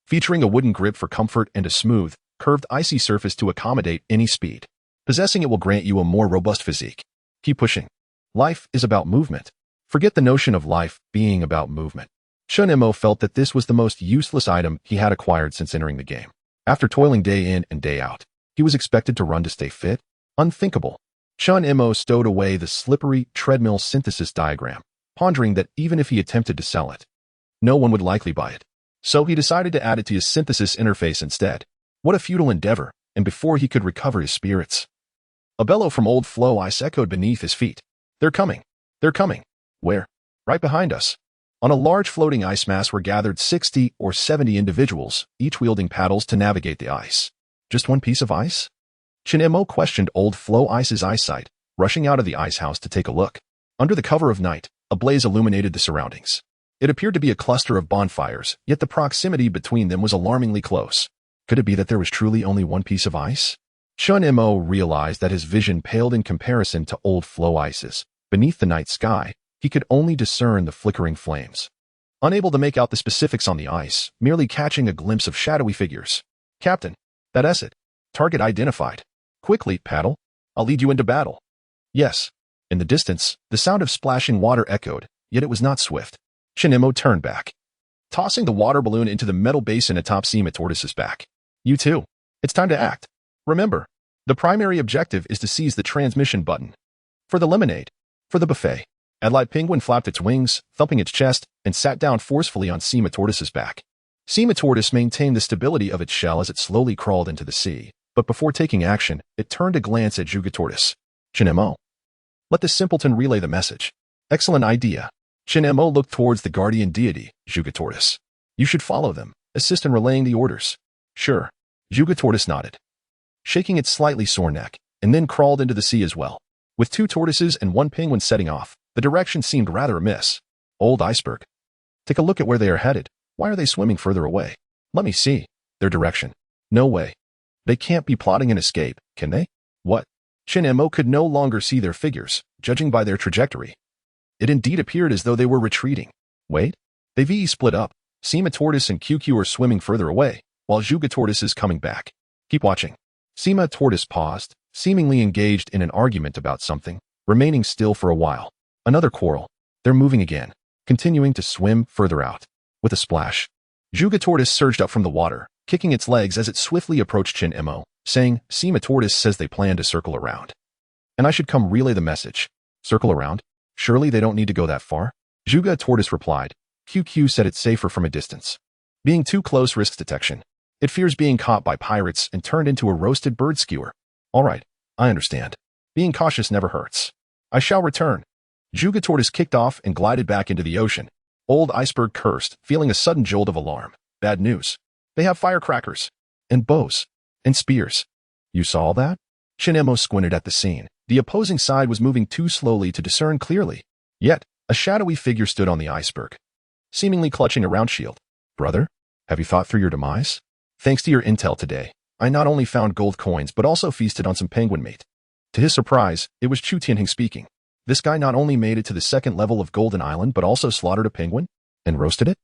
Featuring a wooden grip for comfort and a smooth, curved icy surface to accommodate any speed. Possessing it will grant you a more robust physique. Keep pushing. Life is about movement. Forget the notion of life being about movement. Shin-mo felt that this was the most useless item he had acquired since entering the game. After toiling day in and day out, he was expected to run to stay fit? Unthinkable. Shin-mo stowed away the slippery treadmill synthesis diagram, pondering that even if he attempted to sell it, no one would likely buy it. So he decided to add it to his synthesis interface instead. What a futile endeavor, and before he could recover his spirits, a bellow from Old Floe Ice echoed beneath his feet. They're coming. They're coming. Where? Right behind us. On a large floating ice mass were gathered 60 or 70 individuals, each wielding paddles to navigate the ice. Just one piece of ice? Shin-mo questioned Old Floe Ice's eyesight, rushing out of the ice house to take a look. Under the cover of night, a blaze illuminated the surroundings. It appeared to be a cluster of bonfires, yet the proximity between them was alarmingly close. Could it be that there was truly only one piece of ice? Shin-mo realized that his vision paled in comparison to Old Floe Ice's. Beneath the night sky, he could only discern the flickering flames. Unable to make out the specifics on the ice, merely catching a glimpse of shadowy figures. Captain, that's it. Target identified. Quickly, paddle. I'll lead you into battle. Yes. In the distance, the sound of splashing water echoed, yet it was not swift. Shin-mo turned back, tossing the water balloon into the metal basin atop Seema Tortoise's back. You too. It's time to act. Remember, the primary objective is to seize the transmission button. For the lemonade. For the buffet. Adlight Penguin flapped its wings, thumping its chest, and sat down forcefully on Seema Tortoise's back. Seema Tortoise maintained the stability of its shell as it slowly crawled into the sea, but before taking action, it turned a glance at Juga Tortoise. Shin-mo. Let the simpleton relay the message. Excellent idea. Shin-mo looked towards the guardian deity, Juga Tortoise. You should follow them, assist in relaying the orders. Sure. Juga Tortoise nodded, shaking its slightly sore neck, and then crawled into the sea as well. With 2 tortoises and 1 penguin setting off, the direction seemed rather amiss. Old Iceberg. Take a look at where they are headed. Why are they swimming further away? Let me see. Their direction. No way. They can't be plotting an escape, can they? What? Shin-mo could no longer see their figures, judging by their trajectory. It indeed appeared as though they were retreating. Wait. They've split up. Seema Tortoise and QQ are swimming further away, while Juga Tortoise is coming back. Keep watching. Seema Tortoise paused, seemingly engaged in an argument about something, remaining still for a while. Another quarrel. They're moving again, continuing to swim further out. With a splash, Juga Tortoise surged up from the water, kicking its legs as it swiftly approached Shin-mo, saying, Seema Tortoise says they plan to circle around. And I should come relay the message. Circle around? Surely they don't need to go that far? Juga Tortoise replied. QQ said it's safer from a distance. Being too close risks detection. It fears being caught by pirates and turned into a roasted bird skewer. All right, I understand. Being cautious never hurts. I shall return. Juga Tortoise kicked off and glided back into the ocean. Old Iceberg cursed, feeling a sudden jolt of alarm. Bad news. They have firecrackers. And bows. And spears. You saw all that? Shin-mo squinted at the scene. The opposing side was moving too slowly to discern clearly. Yet, a shadowy figure stood on the iceberg, seemingly clutching a round shield. Brother? Have you thought through your demise? Thanks to your intel today, I not only found gold coins but also feasted on some penguin meat. To his surprise, it was Chu Tianheng speaking. This guy not only made it to the second level of Golden Island but also slaughtered a penguin and roasted it?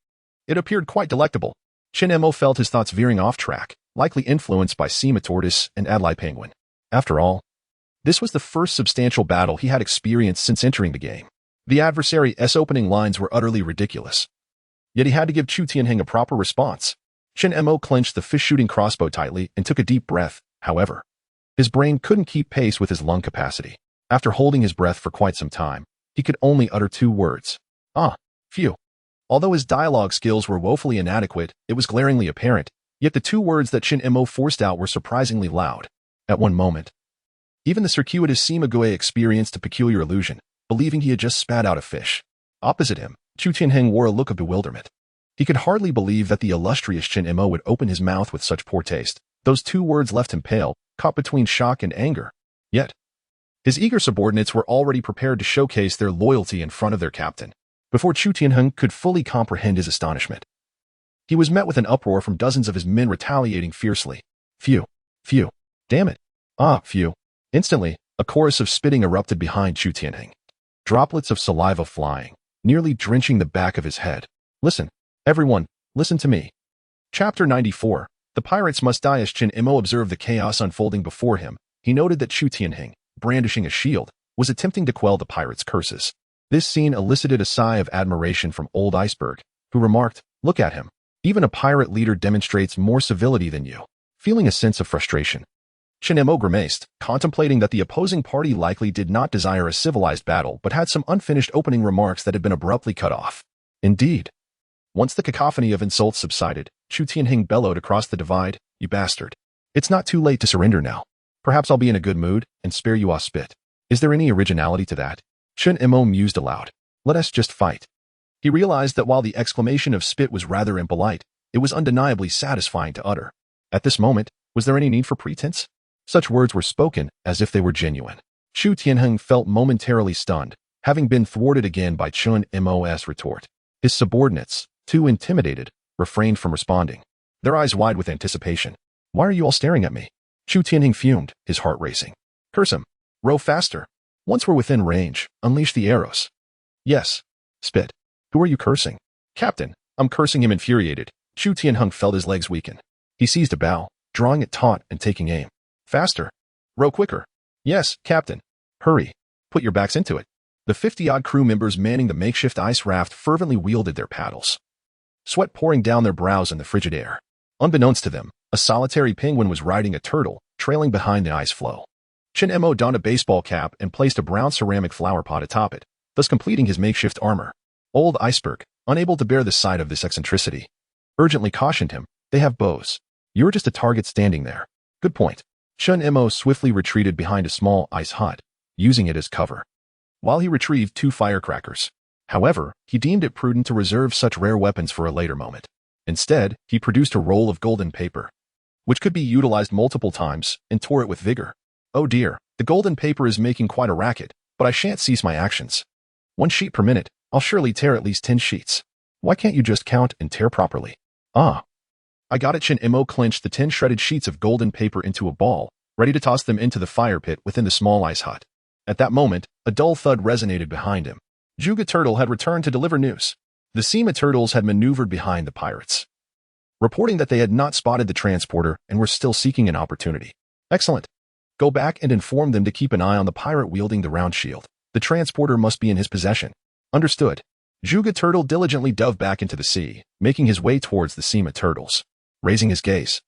It appeared quite delectable. Chen Mo felt his thoughts veering off track, likely influenced by Sima tortoise and Adlai penguin. After all, this was the first substantial battle he had experienced since entering the game. The adversary's opening lines were utterly ridiculous. Yet he had to give Chu Tianheng a proper response. Chen Mo clenched the fish-shooting crossbow tightly and took a deep breath. However, his brain couldn't keep pace with his lung capacity. After holding his breath for quite some time, he could only utter 2 words. Ah, phew. Although his dialogue skills were woefully inadequate, it was glaringly apparent, yet the 2 words that Chen Mo forced out were surprisingly loud. At one moment, even the circuitous Sima Gue experienced a peculiar illusion, believing he had just spat out a fish. Opposite him, Chu Tianheng wore a look of bewilderment. He could hardly believe that the illustrious Chen Mo would open his mouth with such poor taste. Those 2 words left him pale, caught between shock and anger. Yet, his eager subordinates were already prepared to showcase their loyalty in front of their captain. Before Chu Tianheng could fully comprehend his astonishment, he was met with an uproar from dozens of his men retaliating fiercely. Phew, phew, damn it. Ah, phew. Instantly, a chorus of spitting erupted behind Chu Tianheng. Droplets of saliva flying, nearly drenching the back of his head. Listen, everyone, listen to me. Chapter 94. The pirates must die. As Chen Mo observed the chaos unfolding before him, he noted that Chu Tianheng, brandishing a shield, was attempting to quell the pirates' curses. This scene elicited a sigh of admiration from old Iceberg, who remarked, "Look at him. Even a pirate leader demonstrates more civility than you." Feeling a sense of frustration, Chen Mo grimaced, contemplating that the opposing party likely did not desire a civilized battle but had some unfinished opening remarks that had been abruptly cut off. Indeed. Once the cacophony of insults subsided, Chu Tianheng bellowed across the divide, "You bastard. It's not too late to surrender now. Perhaps I'll be in a good mood and spare you a spit. Is there any originality to that?" Chen Mo mused aloud. "Let us just fight." He realized that while the exclamation of spit was rather impolite, it was undeniably satisfying to utter. At this moment, was there any need for pretense? Such words were spoken as if they were genuine. Chu Tianheng felt momentarily stunned, having been thwarted again by Chen Mo's retort. His subordinates, too intimidated, refrained from responding, their eyes wide with anticipation. "Why are you all staring at me?" Chu Tianheng fumed, his heart racing. "Curse him. Row faster. Once we're within range, unleash the arrows." "Yes. Spit. Who are you cursing?" "Captain, I'm cursing him." Infuriated, Chu Tianheng felt his legs weaken. He seized a bow, drawing it taut and taking aim. "Faster. Row quicker." "Yes, Captain." "Hurry. Put your backs into it." The 50-odd crew members manning the makeshift ice raft fervently wielded their paddles, sweat pouring down their brows in the frigid air. Unbeknownst to them, a solitary penguin was riding a turtle, trailing behind the ice floe. Chen Mo donned a baseball cap and placed a brown ceramic flower pot atop it, thus completing his makeshift armor. Old Iceberg, unable to bear the sight of this eccentricity, urgently cautioned him, "They have bows. You're just a target standing there." "Good point." Chen Mo swiftly retreated behind a small ice hut, using it as cover, while he retrieved 2 firecrackers. However, he deemed it prudent to reserve such rare weapons for a later moment. Instead, he produced a roll of golden paper, which could be utilized multiple times, and tore it with vigor. "Oh dear, the golden paper is making quite a racket, but I shan't cease my actions. 1 sheet per minute, I'll surely tear at least 10 sheets. Why can't you just count and tear properly?" "Ah. I got it." Chen Mo clenched the 10 shredded sheets of golden paper into a ball, ready to toss them into the fire pit within the small ice hut. At that moment, a dull thud resonated behind him. Juga Turtle had returned to deliver news. The Sima turtles had maneuvered behind the pirates, reporting that they had not spotted the transporter and were still seeking an opportunity. "Excellent. Go back and inform them to keep an eye on the pirate wielding the round shield. The transporter must be in his possession." "Understood." Juga Turtle diligently dove back into the sea, making his way towards the Sima turtles. Raising his gaze,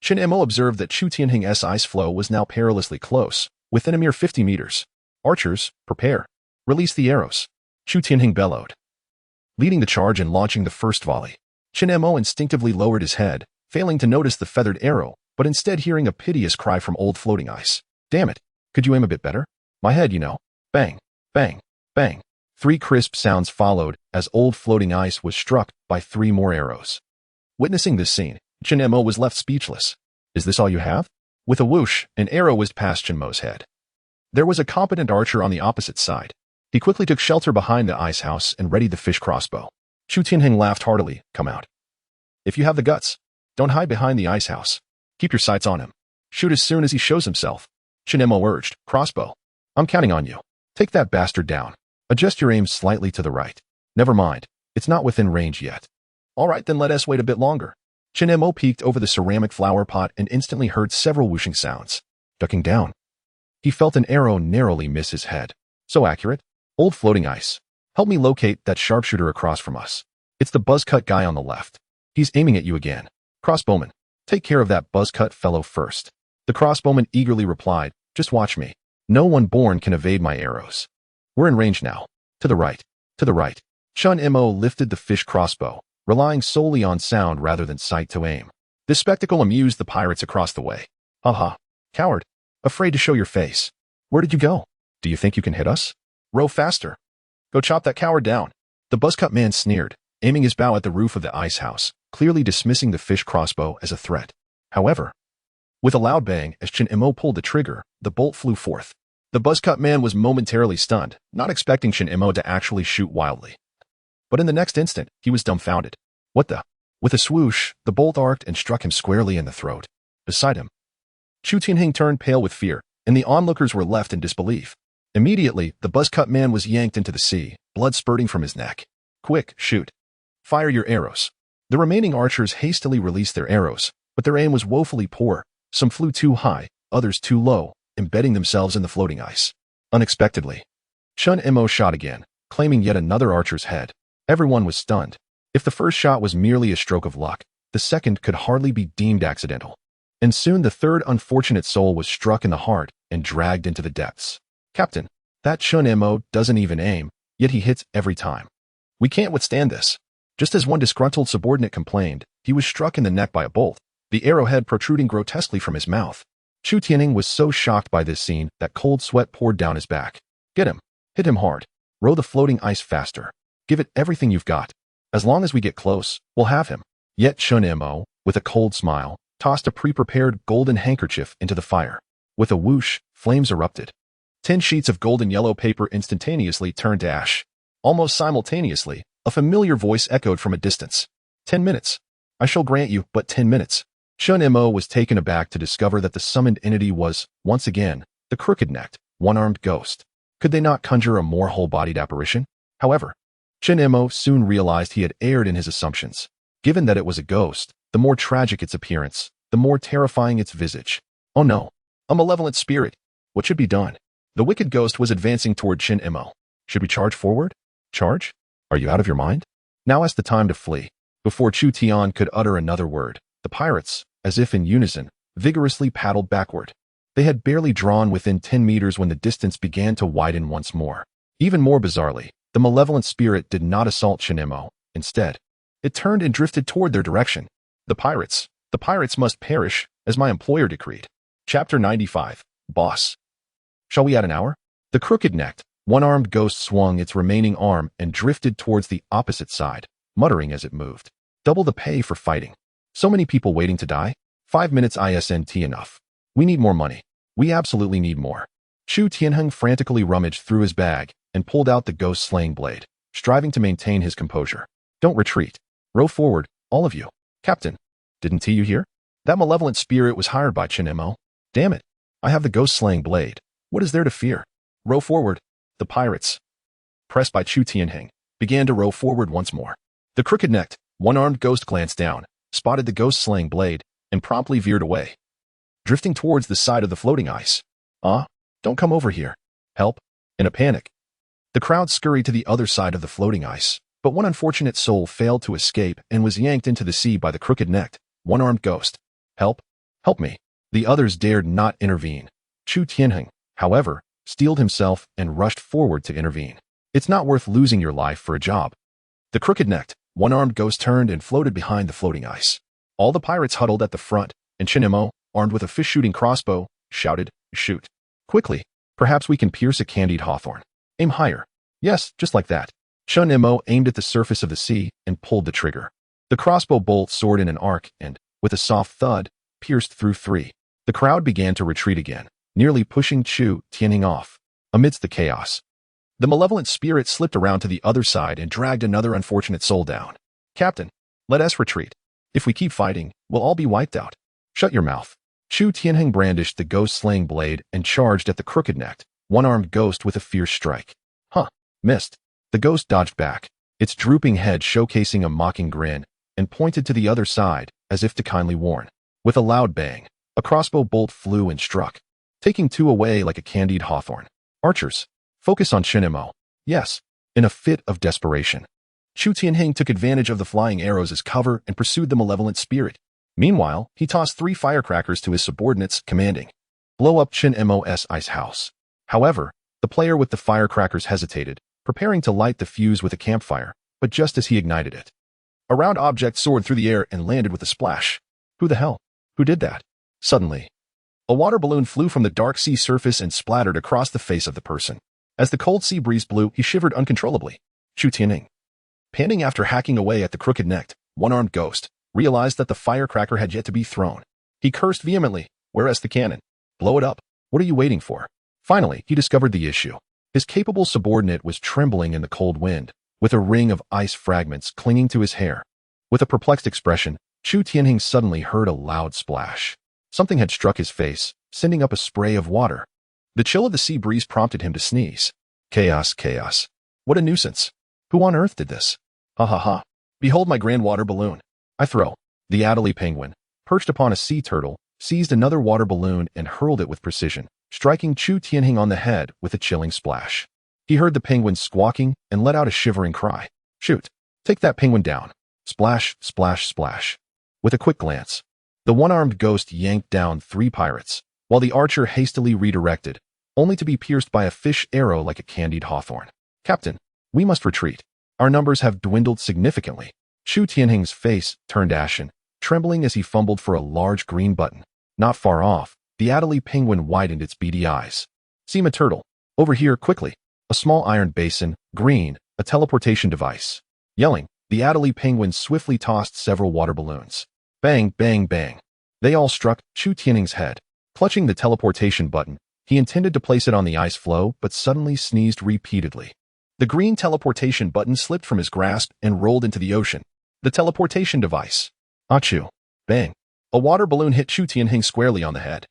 Chen Mo observed that Chu Tianheng's ice floe was now perilously close, within a mere 50 meters. "Archers, prepare. Release the arrows." Chu Tianheng bellowed, leading the charge and launching the first volley. Chen Mo instinctively lowered his head, failing to notice the feathered arrow, but instead hearing a piteous cry from old floating ice. "Damn it, could you aim a bit better? My head, you know." Bang, bang, bang. 3 crisp sounds followed as old floating ice was struck by 3 more arrows. Witnessing this scene, Chen Mo was left speechless. "Is this all you have?" With a whoosh, an arrow whizzed past Chen Mo's head. There was a competent archer on the opposite side. He quickly took shelter behind the ice house and readied the fish crossbow. Chu Tianheng laughed heartily. "Come out." If you have the guts, don't hide behind the ice house. Keep your sights on him. Shoot as soon as he shows himself. Shin Emo urged, crossbow. I'm counting on you. Take that bastard down. Adjust your aim slightly to the right. Never mind. It's not within range yet. All right, then let us wait a bit longer. Shin Emo peeked over the ceramic flower pot and instantly heard several whooshing sounds. Ducking down. He felt an arrow narrowly miss his head. So accurate. Old floating ice. Help me locate that sharpshooter across from us. It's the buzzcut guy on the left. He's aiming at you again. Crossbowman, take care of that buzzcut fellow first. The crossbowman eagerly replied, just watch me. No one born can evade my arrows. We're in range now. To the right. To the right. Shin Emo lifted the fish crossbow, relying solely on sound rather than sight to aim. This spectacle amused the pirates across the way. Haha. Coward. Afraid to show your face. Where did you go? Do you think you can hit us? Row faster. Go chop that coward down. The buzzcut man sneered, aiming his bow at the roof of the ice house, clearly dismissing the fish crossbow as a threat. However, with a loud bang as Shin Emo pulled the trigger, the bolt flew forth. The buzzcut man was momentarily stunned, not expecting Shin Emo to actually shoot wildly. But in the next instant, he was dumbfounded. What the? With a swoosh, the bolt arced and struck him squarely in the throat. Beside him, Chu Tianheng turned pale with fear, and the onlookers were left in disbelief. Immediately, the buzzcut man was yanked into the sea, blood spurting from his neck. Quick, shoot. Fire your arrows. The remaining archers hastily released their arrows, but their aim was woefully poor. Some flew too high, others too low, embedding themselves in the floating ice. Unexpectedly, Shin Emo shot again, claiming yet another archer's head. Everyone was stunned. If the first shot was merely a stroke of luck, the second could hardly be deemed accidental. And soon the third unfortunate soul was struck in the heart and dragged into the depths. Captain, that Shin Emo doesn't even aim, yet he hits every time. We can't withstand this. Just as one disgruntled subordinate complained, he was struck in the neck by a bolt, the arrowhead protruding grotesquely from his mouth. Chu Tianheng was so shocked by this scene that cold sweat poured down his back. Get him. Hit him hard. Row the floating ice faster. Give it everything you've got. As long as we get close, we'll have him. Yet Shin Emo, with a cold smile, tossed a pre-prepared golden handkerchief into the fire. With a whoosh, flames erupted. 10 sheets of golden yellow paper instantaneously turned to ash. Almost simultaneously, a familiar voice echoed from a distance. 10 minutes. I shall grant you but 10 minutes. Shin Emo was taken aback to discover that the summoned entity was, once again, the crooked-necked, one-armed ghost. Could they not conjure a more whole-bodied apparition? However, Shin Emo soon realized he had erred in his assumptions. Given that it was a ghost, the more tragic its appearance, the more terrifying its visage. Oh no, a malevolent spirit. What should be done? The wicked ghost was advancing toward Shin Emo. Should we charge forward? Charge? Are you out of your mind? Now is the time to flee. Before Chu Tian could utter another word, the pirates, as if in unison, vigorously paddled backward. They had barely drawn within 10 meters when the distance began to widen once more. Even more bizarrely, the malevolent spirit did not assault Shin Emo. Instead, it turned and drifted toward their direction. The pirates must perish, as my employer decreed. Chapter 95. Boss. Shall we add an hour? The crooked-necked, one-armed ghost swung its remaining arm and drifted towards the opposite side, muttering as it moved. Double the pay for fighting. So many people waiting to die? 5 minutes isn't enough. We need more money. We absolutely need more. Chu Tianheng frantically rummaged through his bag and pulled out the ghost-slaying blade, striving to maintain his composure. Don't retreat. Row forward, all of you. Captain, didn't you hear? That malevolent spirit was hired by Shin Emo. Damn it. I have the ghost-slaying blade. What is there to fear? Row forward. The pirates, pressed by Chu Tianheng, began to row forward once more. The crooked-necked, one-armed ghost glanced down, spotted the ghost-slaying blade, and promptly veered away, drifting towards the side of the floating ice. Don't come over here. Help. In a panic, the crowd scurried to the other side of the floating ice, but one unfortunate soul failed to escape and was yanked into the sea by the crooked-necked, one-armed ghost. Help. Help me. The others dared not intervene. Chu Tianheng, however, steeled himself and rushed forward to intervene. It's not worth losing your life for a job. The crooked-necked, one-armed ghost turned and floated behind the floating ice. All the pirates huddled at the front, and Shin Emo, armed with a fish-shooting crossbow, shouted, "Shoot. Quickly. Perhaps we can pierce a candied hawthorn. Aim higher." Yes, just like that. Shin Emo aimed at the surface of the sea and pulled the trigger. The crossbow bolt soared in an arc and, with a soft thud, pierced through 3. The crowd began to retreat again, nearly pushing Chu Tianheng off. Amidst the chaos, the malevolent spirit slipped around to the other side and dragged another unfortunate soul down. Captain, let us retreat. If we keep fighting, we'll all be wiped out. Shut your mouth. Chu Tianheng brandished the ghost-slaying blade and charged at the crooked-necked, one-armed ghost with a fierce strike. Huh. Missed. The ghost dodged back, its drooping head showcasing a mocking grin, and pointed to the other side, as if to kindly warn. With a loud bang, a crossbow bolt flew and struck, taking two away like a candied hawthorn. Archers, focus on Shinimo. Yes. In a fit of desperation, Chu Tianheng took advantage of the flying arrows as cover and pursued the malevolent spirit. Meanwhile, he tossed 3 firecrackers to his subordinates, commanding, "Blow up Shinmo's ice house." However, the player with the firecrackers hesitated, preparing to light the fuse with a campfire, but just as he ignited it, a round object soared through the air and landed with a splash. Who the hell? Who did that? Suddenly, a water balloon flew from the dark sea surface and splattered across the face of the person. As the cold sea breeze blew, he shivered uncontrollably. Chu Tianheng, panting after hacking away at the crooked-necked, one-armed ghost, realized that the firecracker had yet to be thrown. He cursed vehemently. "Where's the cannon? Blow it up. What are you waiting for?" Finally, he discovered the issue. His capable subordinate was trembling in the cold wind, with a ring of ice fragments clinging to his hair. With a perplexed expression, Chu Tianheng suddenly heard a loud splash. Something had struck his face, sending up a spray of water. The chill of the sea breeze prompted him to sneeze. Chaos, chaos. What a nuisance. Who on earth did this? Ha ha ha. Behold my grand water balloon. I throw. The Adelie penguin, perched upon a sea turtle, seized another water balloon and hurled it with precision, striking Chu Tianheng on the head with a chilling splash. He heard the penguin squawking and let out a shivering cry. Shoot. Take that penguin down. Splash, splash, splash. With a quick glance, the one-armed ghost yanked down 3 pirates, while the archer hastily redirected, only to be pierced by a fish arrow like a candied hawthorn. Captain, we must retreat. Our numbers have dwindled significantly. Chu Tianheng's face turned ashen, trembling as he fumbled for a large green button. Not far off, the Adelie penguin widened its beady eyes. Seema turtle, over here quickly. A small iron basin, green, a teleportation device. Yelling, the Adelie penguin swiftly tossed several water balloons. Bang, bang, bang. They all struck Chu Tianheng's head. Clutching the teleportation button, he intended to place it on the ice floe, but suddenly sneezed repeatedly. The green teleportation button slipped from his grasp and rolled into the ocean. The teleportation device. Achoo. Bang. A water balloon hit Chu Tianheng squarely on the head.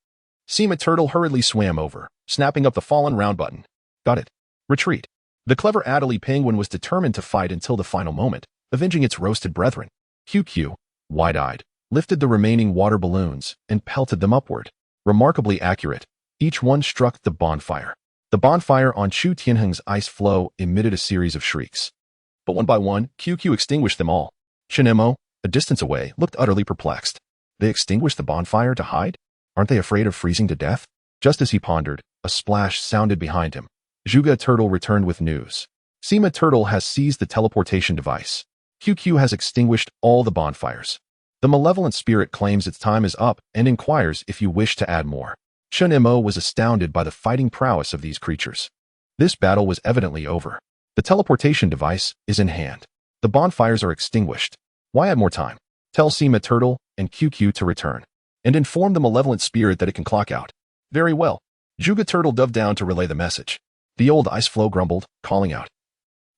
Seema turtle hurriedly swam over, snapping up the fallen round button. Got it. Retreat. The clever Adelie penguin was determined to fight until the final moment, avenging its roasted brethren. QQ, wide-eyed, lifted the remaining water balloons and pelted them upward. Remarkably accurate, each one struck the bonfire. The bonfire on Chu Tianheng's ice floe emitted a series of shrieks. But one by one, QQ extinguished them all. Shinemo, a distance away, looked utterly perplexed. They extinguished the bonfire to hide? Aren't they afraid of freezing to death? Just as he pondered, a splash sounded behind him. Zhuge Turtle returned with news. Seema Turtle has seized the teleportation device. QQ has extinguished all the bonfires. The malevolent spirit claims its time is up and inquires if you wish to add more. Chun Mo was astounded by the fighting prowess of these creatures. This battle was evidently over. The teleportation device is in hand. The bonfires are extinguished. Why add more time? Tell Seema Turtle and QQ to return, and inform the malevolent spirit that it can clock out. Very well. Zhuge Turtle dove down to relay the message. The old ice floe grumbled, calling out.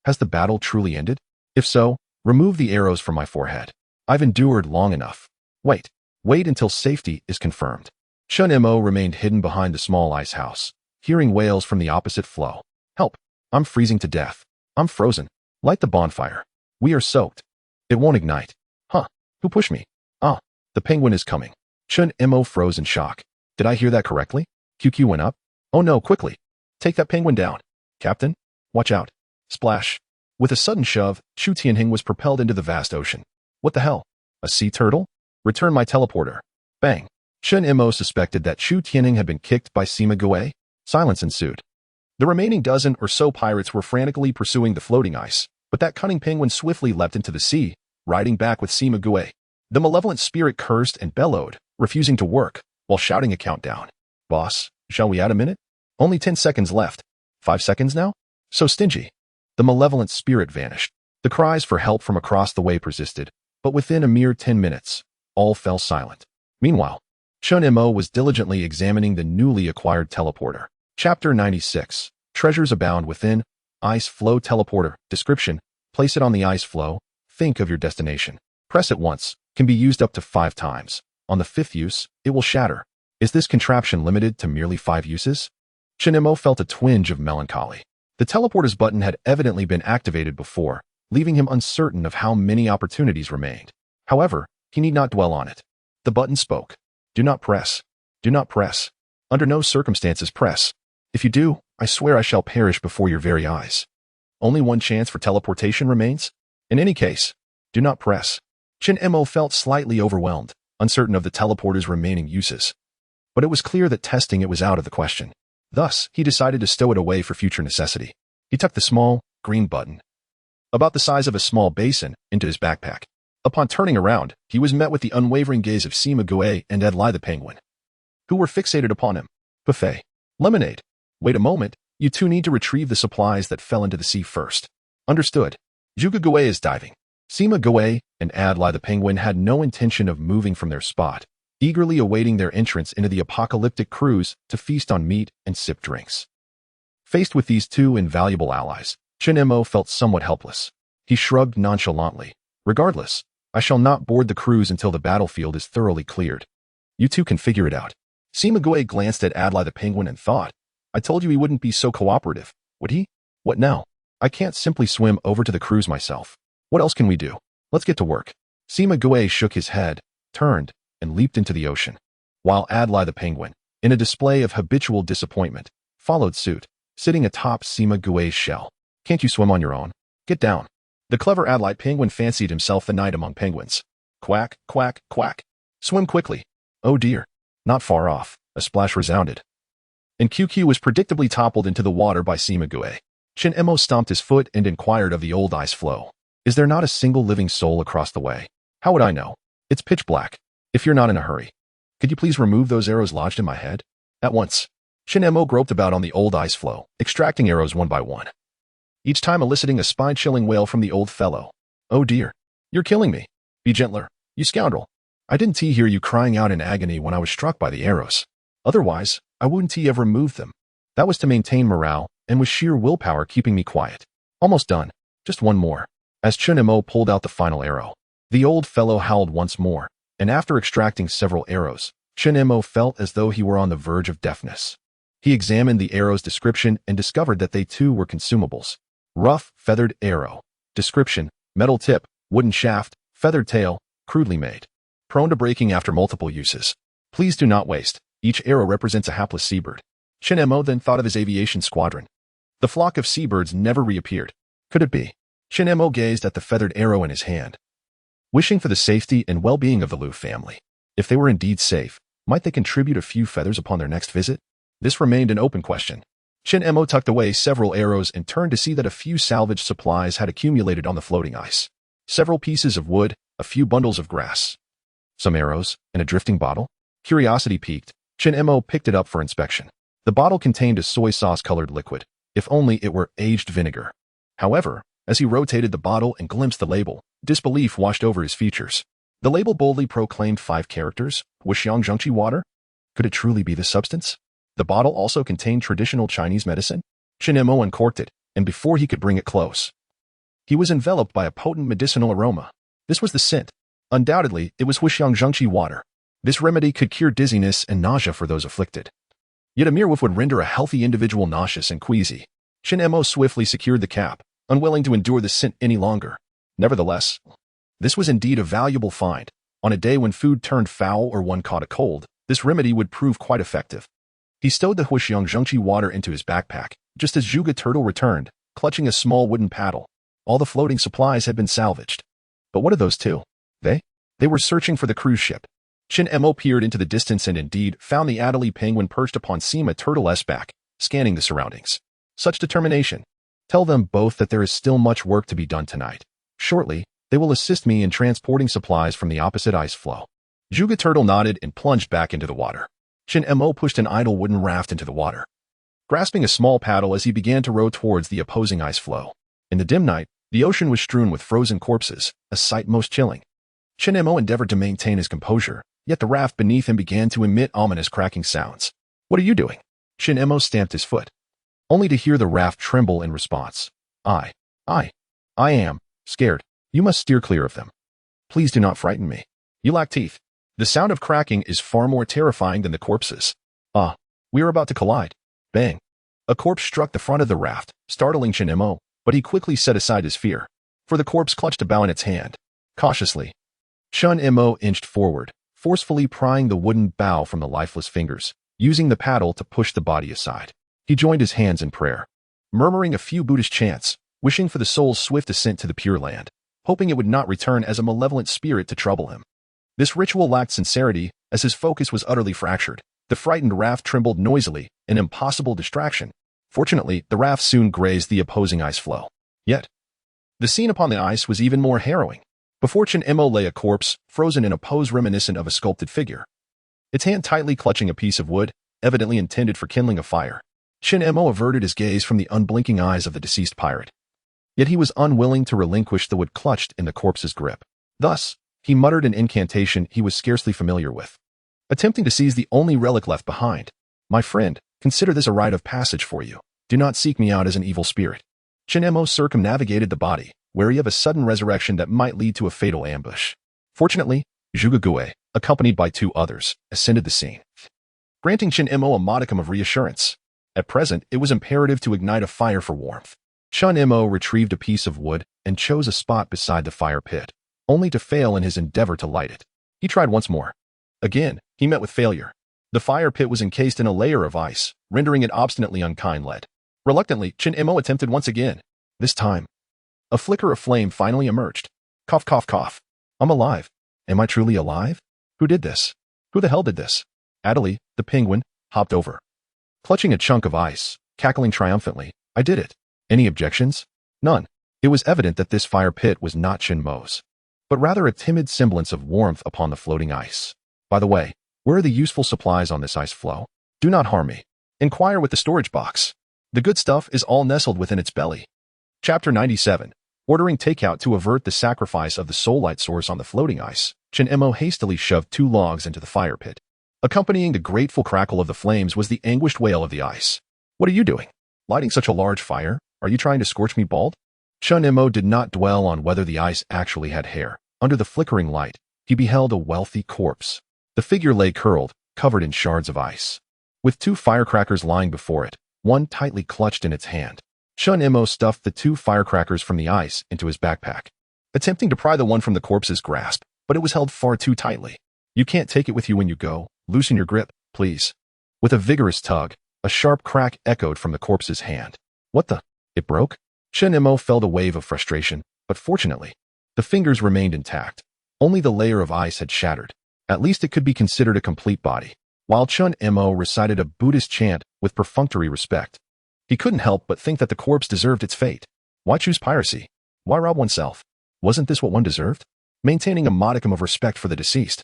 Has the battle truly ended? If so, remove the arrows from my forehead. I've endured long enough. Wait until safety is confirmed. Chun Mo remained hidden behind the small ice house, hearing wails from the opposite floe. Help! I'm freezing to death. I'm frozen. Light the bonfire. We are soaked. It won't ignite. Huh? Who pushed me? Ah, the penguin is coming. Chun Mo froze in shock. Did I hear that correctly? QQ went up. Oh no, quickly. Take that penguin down. Captain, watch out. Splash. With a sudden shove, Chu Tianheng was propelled into the vast ocean. What the hell? A sea turtle? Return my teleporter. Bang. Chun Mo suspected that Chu Tianheng had been kicked by Sima Gue. Silence ensued. The remaining dozen or so pirates were frantically pursuing the floating ice, but that cunning penguin swiftly leapt into the sea, riding back with Sima Gue. The malevolent spirit cursed and bellowed, refusing to work, while shouting a countdown. Boss, shall we add a minute? Only 10 seconds left. 5 seconds now? So stingy. The malevolent spirit vanished. The cries for help from across the way persisted, but within a mere 10 minutes, all fell silent. Meanwhile, Chun Mo was diligently examining the newly acquired teleporter. Chapter 96. Treasures abound within. Ice floe teleporter. Description. Place it on the ice floe. Think of your destination. Press it once can be used up to 5 times. On the 5th use, it will shatter. Is this contraption limited to merely 5 uses? Shinemo felt a twinge of melancholy. The teleporter's button had evidently been activated before, leaving him uncertain of how many opportunities remained. However, he need not dwell on it. The button spoke. Do not press. Do not press. Under no circumstances press. If you do, I swear I shall perish before your very eyes. Only one chance for teleportation remains? In any case, do not press. Shinemo felt slightly overwhelmed, uncertain of the teleporter's remaining uses. But it was clear that testing it was out of the question. Thus, he decided to stow it away for future necessity. He tucked the small, green button, about the size of a small basin, into his backpack. Upon turning around, he was met with the unwavering gaze of Sima Gue and Adlai the penguin, who were fixated upon him. Buffet. Lemonade. Wait a moment, you two need to retrieve the supplies that fell into the sea first. Understood. Juga Gue is diving. Sima Gue and Adlai the penguin had no intention of moving from their spot, eagerly awaiting their entrance into the apocalyptic cruise to feast on meat and sip drinks. Faced with these two invaluable allies, Shinemo felt somewhat helpless. He shrugged nonchalantly. Regardless, I shall not board the cruise until the battlefield is thoroughly cleared. You two can figure it out. Sima Gue glanced at Adlai the penguin and thought, I told you he wouldn't be so cooperative, would he? What now? I can't simply swim over to the cruise myself. What else can we do? Let's get to work. Sima Gue shook his head, turned, and leaped into the ocean, while Adlai the penguin, in a display of habitual disappointment, followed suit, sitting atop Sima Gue's shell. Can't you swim on your own? Get down. The clever Adlai penguin fancied himself the knight among penguins. Quack, quack, quack. Swim quickly. Oh dear. Not far off, a splash resounded, and QQ was predictably toppled into the water by Sima Gue. Shinemo stomped his foot and inquired of the old ice floe. Is there not a single living soul across the way? How would I know? It's pitch black. If you're not in a hurry, could you please remove those arrows lodged in my head? At once. Shinemo groped about on the old ice floe, extracting arrows one by one, each time eliciting a spine-chilling wail from the old fellow. Oh dear. You're killing me. Be gentler, you scoundrel. I didn't hear you crying out in agony when I was struck by the arrows. Otherwise, I wouldn't have removed them. That was to maintain morale, and was sheer willpower keeping me quiet. Almost done. Just one more. As Shinemo pulled out the final arrow, the old fellow howled once more, and after extracting several arrows, Shinemo felt as though he were on the verge of deafness. He examined the arrow's description and discovered that they too were consumables. Rough, feathered arrow. Description, metal tip, wooden shaft, feathered tail, crudely made. Prone to breaking after multiple uses. Please do not waste. Each arrow represents a hapless seabird. Shinemo then thought of his aviation squadron. The flock of seabirds never reappeared. Could it be? Shinemo gazed at the feathered arrow in his hand, wishing for the safety and well-being of the Liu family. If they were indeed safe, might they contribute a few feathers upon their next visit? This remained an open question. Shinemo tucked away several arrows and turned to see that a few salvaged supplies had accumulated on the floating ice. Several pieces of wood, a few bundles of grass, some arrows, and a drifting bottle. Curiosity piqued, Shinemo picked it up for inspection. The bottle contained a soy sauce-colored liquid, if only it were aged vinegar. However, as he rotated the bottle and glimpsed the label, disbelief washed over his features. The label boldly proclaimed 5 characters, Wuxiang Zhengqi water. Could it truly be the substance? The bottle also contained traditional Chinese medicine. Shinemo uncorked it, and before he could bring it close, he was enveloped by a potent medicinal aroma. This was the scent. Undoubtedly, it was Wuxiang Zhengqi water. This remedy could cure dizziness and nausea for those afflicted. Yet a mere whiff would render a healthy individual nauseous and queasy. Shinemo swiftly secured the cap, unwilling to endure the scent any longer. Nevertheless, this was indeed a valuable find. On a day when food turned foul or one caught a cold, this remedy would prove quite effective. He stowed the Wuxiang Zhengqi water into his backpack, just as Zhuge Turtle returned, clutching a small wooden paddle. All the floating supplies had been salvaged. But what are those two? They were searching for the cruise ship. Shinemo peered into the distance and indeed found the Adlai penguin perched upon Sima Turtle's back, scanning the surroundings. Such determination. Tell them both that there is still much work to be done tonight. Shortly, they will assist me in transporting supplies from the opposite ice floe. Zhuge Turtle nodded and plunged back into the water. Shinemo pushed an idle wooden raft into the water, grasping a small paddle as he began to row towards the opposing ice floe. In the dim night, the ocean was strewn with frozen corpses, a sight most chilling. Shinemo endeavored to maintain his composure, yet the raft beneath him began to emit ominous cracking sounds. What are you doing? Shinemo stamped his foot, only to hear the raft tremble in response. I am scared. You must steer clear of them. Please do not frighten me. You lack teeth. The sound of cracking is far more terrifying than the corpses. Ah, we are about to collide. Bang. A corpse struck the front of the raft, startling Chen Mo, but he quickly set aside his fear, for the corpse clutched a bow in its hand. Cautiously, Chen Mo inched forward, forcefully prying the wooden bow from the lifeless fingers, using the paddle to push the body aside. He joined his hands in prayer, murmuring a few Buddhist chants, wishing for the soul's swift ascent to the Pure Land, hoping it would not return as a malevolent spirit to trouble him. This ritual lacked sincerity, as his focus was utterly fractured. The frightened raft trembled noisily, an impossible distraction. Fortunately, the raft soon grazed the opposing ice floe. Yet, the scene upon the ice was even more harrowing. Before Chen Mo lay a corpse, frozen in a pose reminiscent of a sculpted figure, its hand tightly clutching a piece of wood, evidently intended for kindling a fire. Chen Mo averted his gaze from the unblinking eyes of the deceased pirate. Yet he was unwilling to relinquish the wood clutched in the corpse's grip. Thus, he muttered an incantation he was scarcely familiar with, attempting to seize the only relic left behind. My friend, consider this a rite of passage for you. Do not seek me out as an evil spirit. Chen Mo circumnavigated the body, wary of a sudden resurrection that might lead to a fatal ambush. Fortunately, Zhuge Gui, accompanied by 2 others, ascended the scene, granting Chen Mo a modicum of reassurance. At present, it was imperative to ignite a fire for warmth. Chen Mo retrieved a piece of wood and chose a spot beside the fire pit, only to fail in his endeavor to light it. He tried once more. Again, he met with failure. The fire pit was encased in a layer of ice, rendering it obstinately unkind-led. Reluctantly, Chen Mo attempted once again. This time, a flicker of flame finally emerged. Cough, cough, cough. I'm alive. Am I truly alive? Who did this? Who the hell did this? Adelie, the penguin, hopped over, clutching a chunk of ice, cackling triumphantly. I did it. Any objections? None. It was evident that this fire pit was not Chen Mo's, but rather a timid semblance of warmth upon the floating ice. By the way, where are the useful supplies on this ice floe? Do not harm me. Inquire with the storage box. The good stuff is all nestled within its belly. Chapter 97. Ordering takeout to avert the sacrifice of the soul light source on the floating ice, Chen Mo hastily shoved 2 logs into the fire pit. Accompanying the grateful crackle of the flames was the anguished wail of the ice. What are you doing? Lighting such a large fire? Are you trying to scorch me bald? Chen Mo did not dwell on whether the ice actually had hair. Under the flickering light, he beheld a wealthy corpse. The figure lay curled, covered in shards of ice, with 2 firecrackers lying before it, one tightly clutched in its hand. Chen Mo stuffed the 2 firecrackers from the ice into his backpack, attempting to pry the one from the corpse's grasp, but it was held far too tightly. You can't take it with you when you go. Loosen your grip, please. With a vigorous tug, a sharp crack echoed from the corpse's hand. What the? It broke? Chen Mo felt a wave of frustration, but fortunately, the fingers remained intact. Only the layer of ice had shattered. At least it could be considered a complete body. While Chen Mo recited a Buddhist chant with perfunctory respect, he couldn't help but think that the corpse deserved its fate. Why choose piracy? Why rob oneself? Wasn't this what one deserved? Maintaining a modicum of respect for the deceased,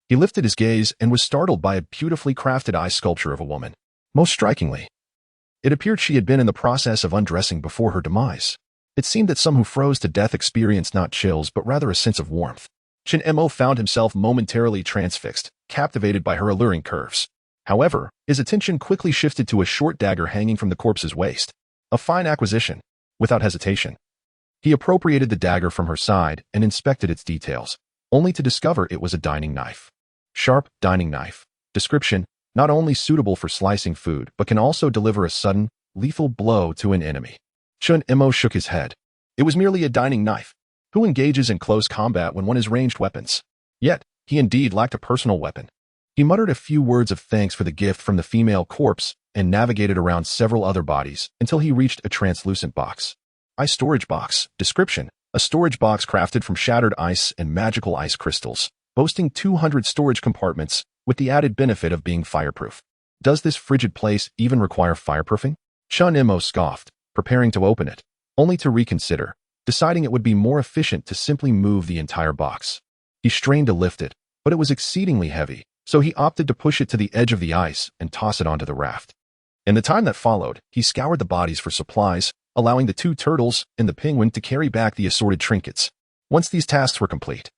he lifted his gaze and was startled by a beautifully crafted ice sculpture of a woman. Most strikingly, it appeared she had been in the process of undressing before her demise. It seemed that some who froze to death experienced not chills but rather a sense of warmth. Chen Mo found himself momentarily transfixed, captivated by her alluring curves. However, his attention quickly shifted to a short dagger hanging from the corpse's waist. A fine acquisition. Without hesitation, he appropriated the dagger from her side and inspected its details, only to discover it was a dining knife. Sharp dining knife. Description: not only suitable for slicing food, but can also deliver a sudden, lethal blow to an enemy. Chen Mo shook his head. It was merely a dining knife. Who engages in close combat when one has ranged weapons? Yet, he indeed lacked a personal weapon. He muttered a few words of thanks for the gift from the female corpse and navigated around several other bodies until he reached a translucent box. Ice storage box. Description: a storage box crafted from shattered ice and magical ice crystals, boasting 200 storage compartments with the added benefit of being fireproof. Does this frigid place even require fireproofing? Chen Mo scoffed, preparing to open it, only to reconsider, deciding it would be more efficient to simply move the entire box. He strained to lift it, but it was exceedingly heavy, so he opted to push it to the edge of the ice and toss it onto the raft. In the time that followed, he scoured the bodies for supplies, allowing the 2 turtles and the penguin to carry back the assorted trinkets. Once these tasks were complete,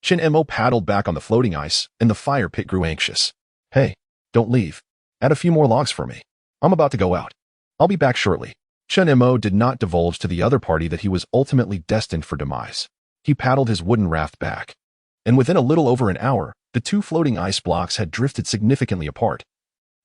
Chen Mo paddled back on the floating ice, and the fire pit grew anxious. Hey, don't leave. Add a few more logs for me. I'm about to go out. I'll be back shortly. Chen Mo did not divulge to the other party that he was ultimately destined for demise. He paddled his wooden raft back, and within a little over an hour, the two floating ice blocks had drifted significantly apart.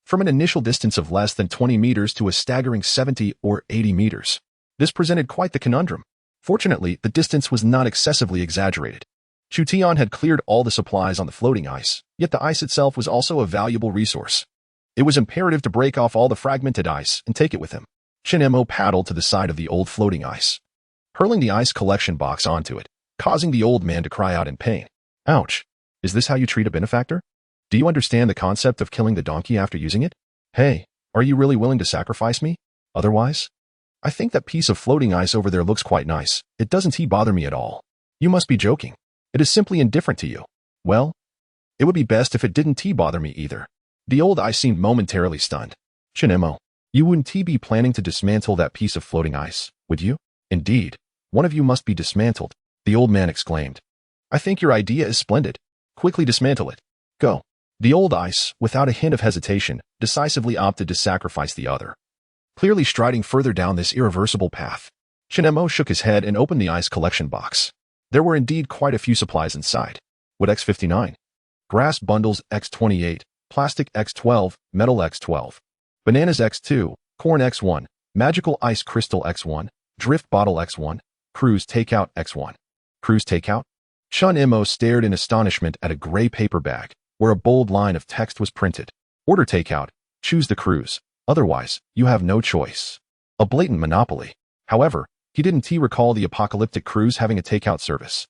From an initial distance of less than 20 meters to a staggering 70 or 80 meters. This presented quite the conundrum. Fortunately, the distance was not excessively exaggerated. Chution had cleared all the supplies on the floating ice, yet the ice itself was also a valuable resource. It was imperative to break off all the fragmented ice and take it with him. Chinemo paddled to the side of the old floating ice, hurling the ice collection box onto it, causing the old man to cry out in pain. Ouch! Is this how you treat a benefactor? Do you understand the concept of killing the donkey after using it? Hey, are you really willing to sacrifice me? Otherwise? I think that piece of floating ice over there looks quite nice. It doesn't bother me at all. You must be joking. It is simply indifferent to you. Well, it would be best if it didn't bother me either. The old ice seemed momentarily stunned. Chinemo, you wouldn't be planning to dismantle that piece of floating ice, would you? Indeed, one of you must be dismantled, the old man exclaimed. I think your idea is splendid. Quickly dismantle it. Go. The old ice, without a hint of hesitation, decisively opted to sacrifice the other, clearly striding further down this irreversible path. Chinemo shook his head and opened the ice collection box. There were indeed quite a few supplies inside. Wood X59, grass bundles X28, plastic X12, metal X12, bananas X2, corn X1, magical ice crystal X1, drift bottle X1, cruise takeout X1. Cruise takeout? Chun-Imo stared in astonishment at a gray paper bag, where a bold line of text was printed. Order takeout, choose the cruise, otherwise, you have no choice. A blatant monopoly. However, he didn't recall the apocalyptic cruise having a takeout service.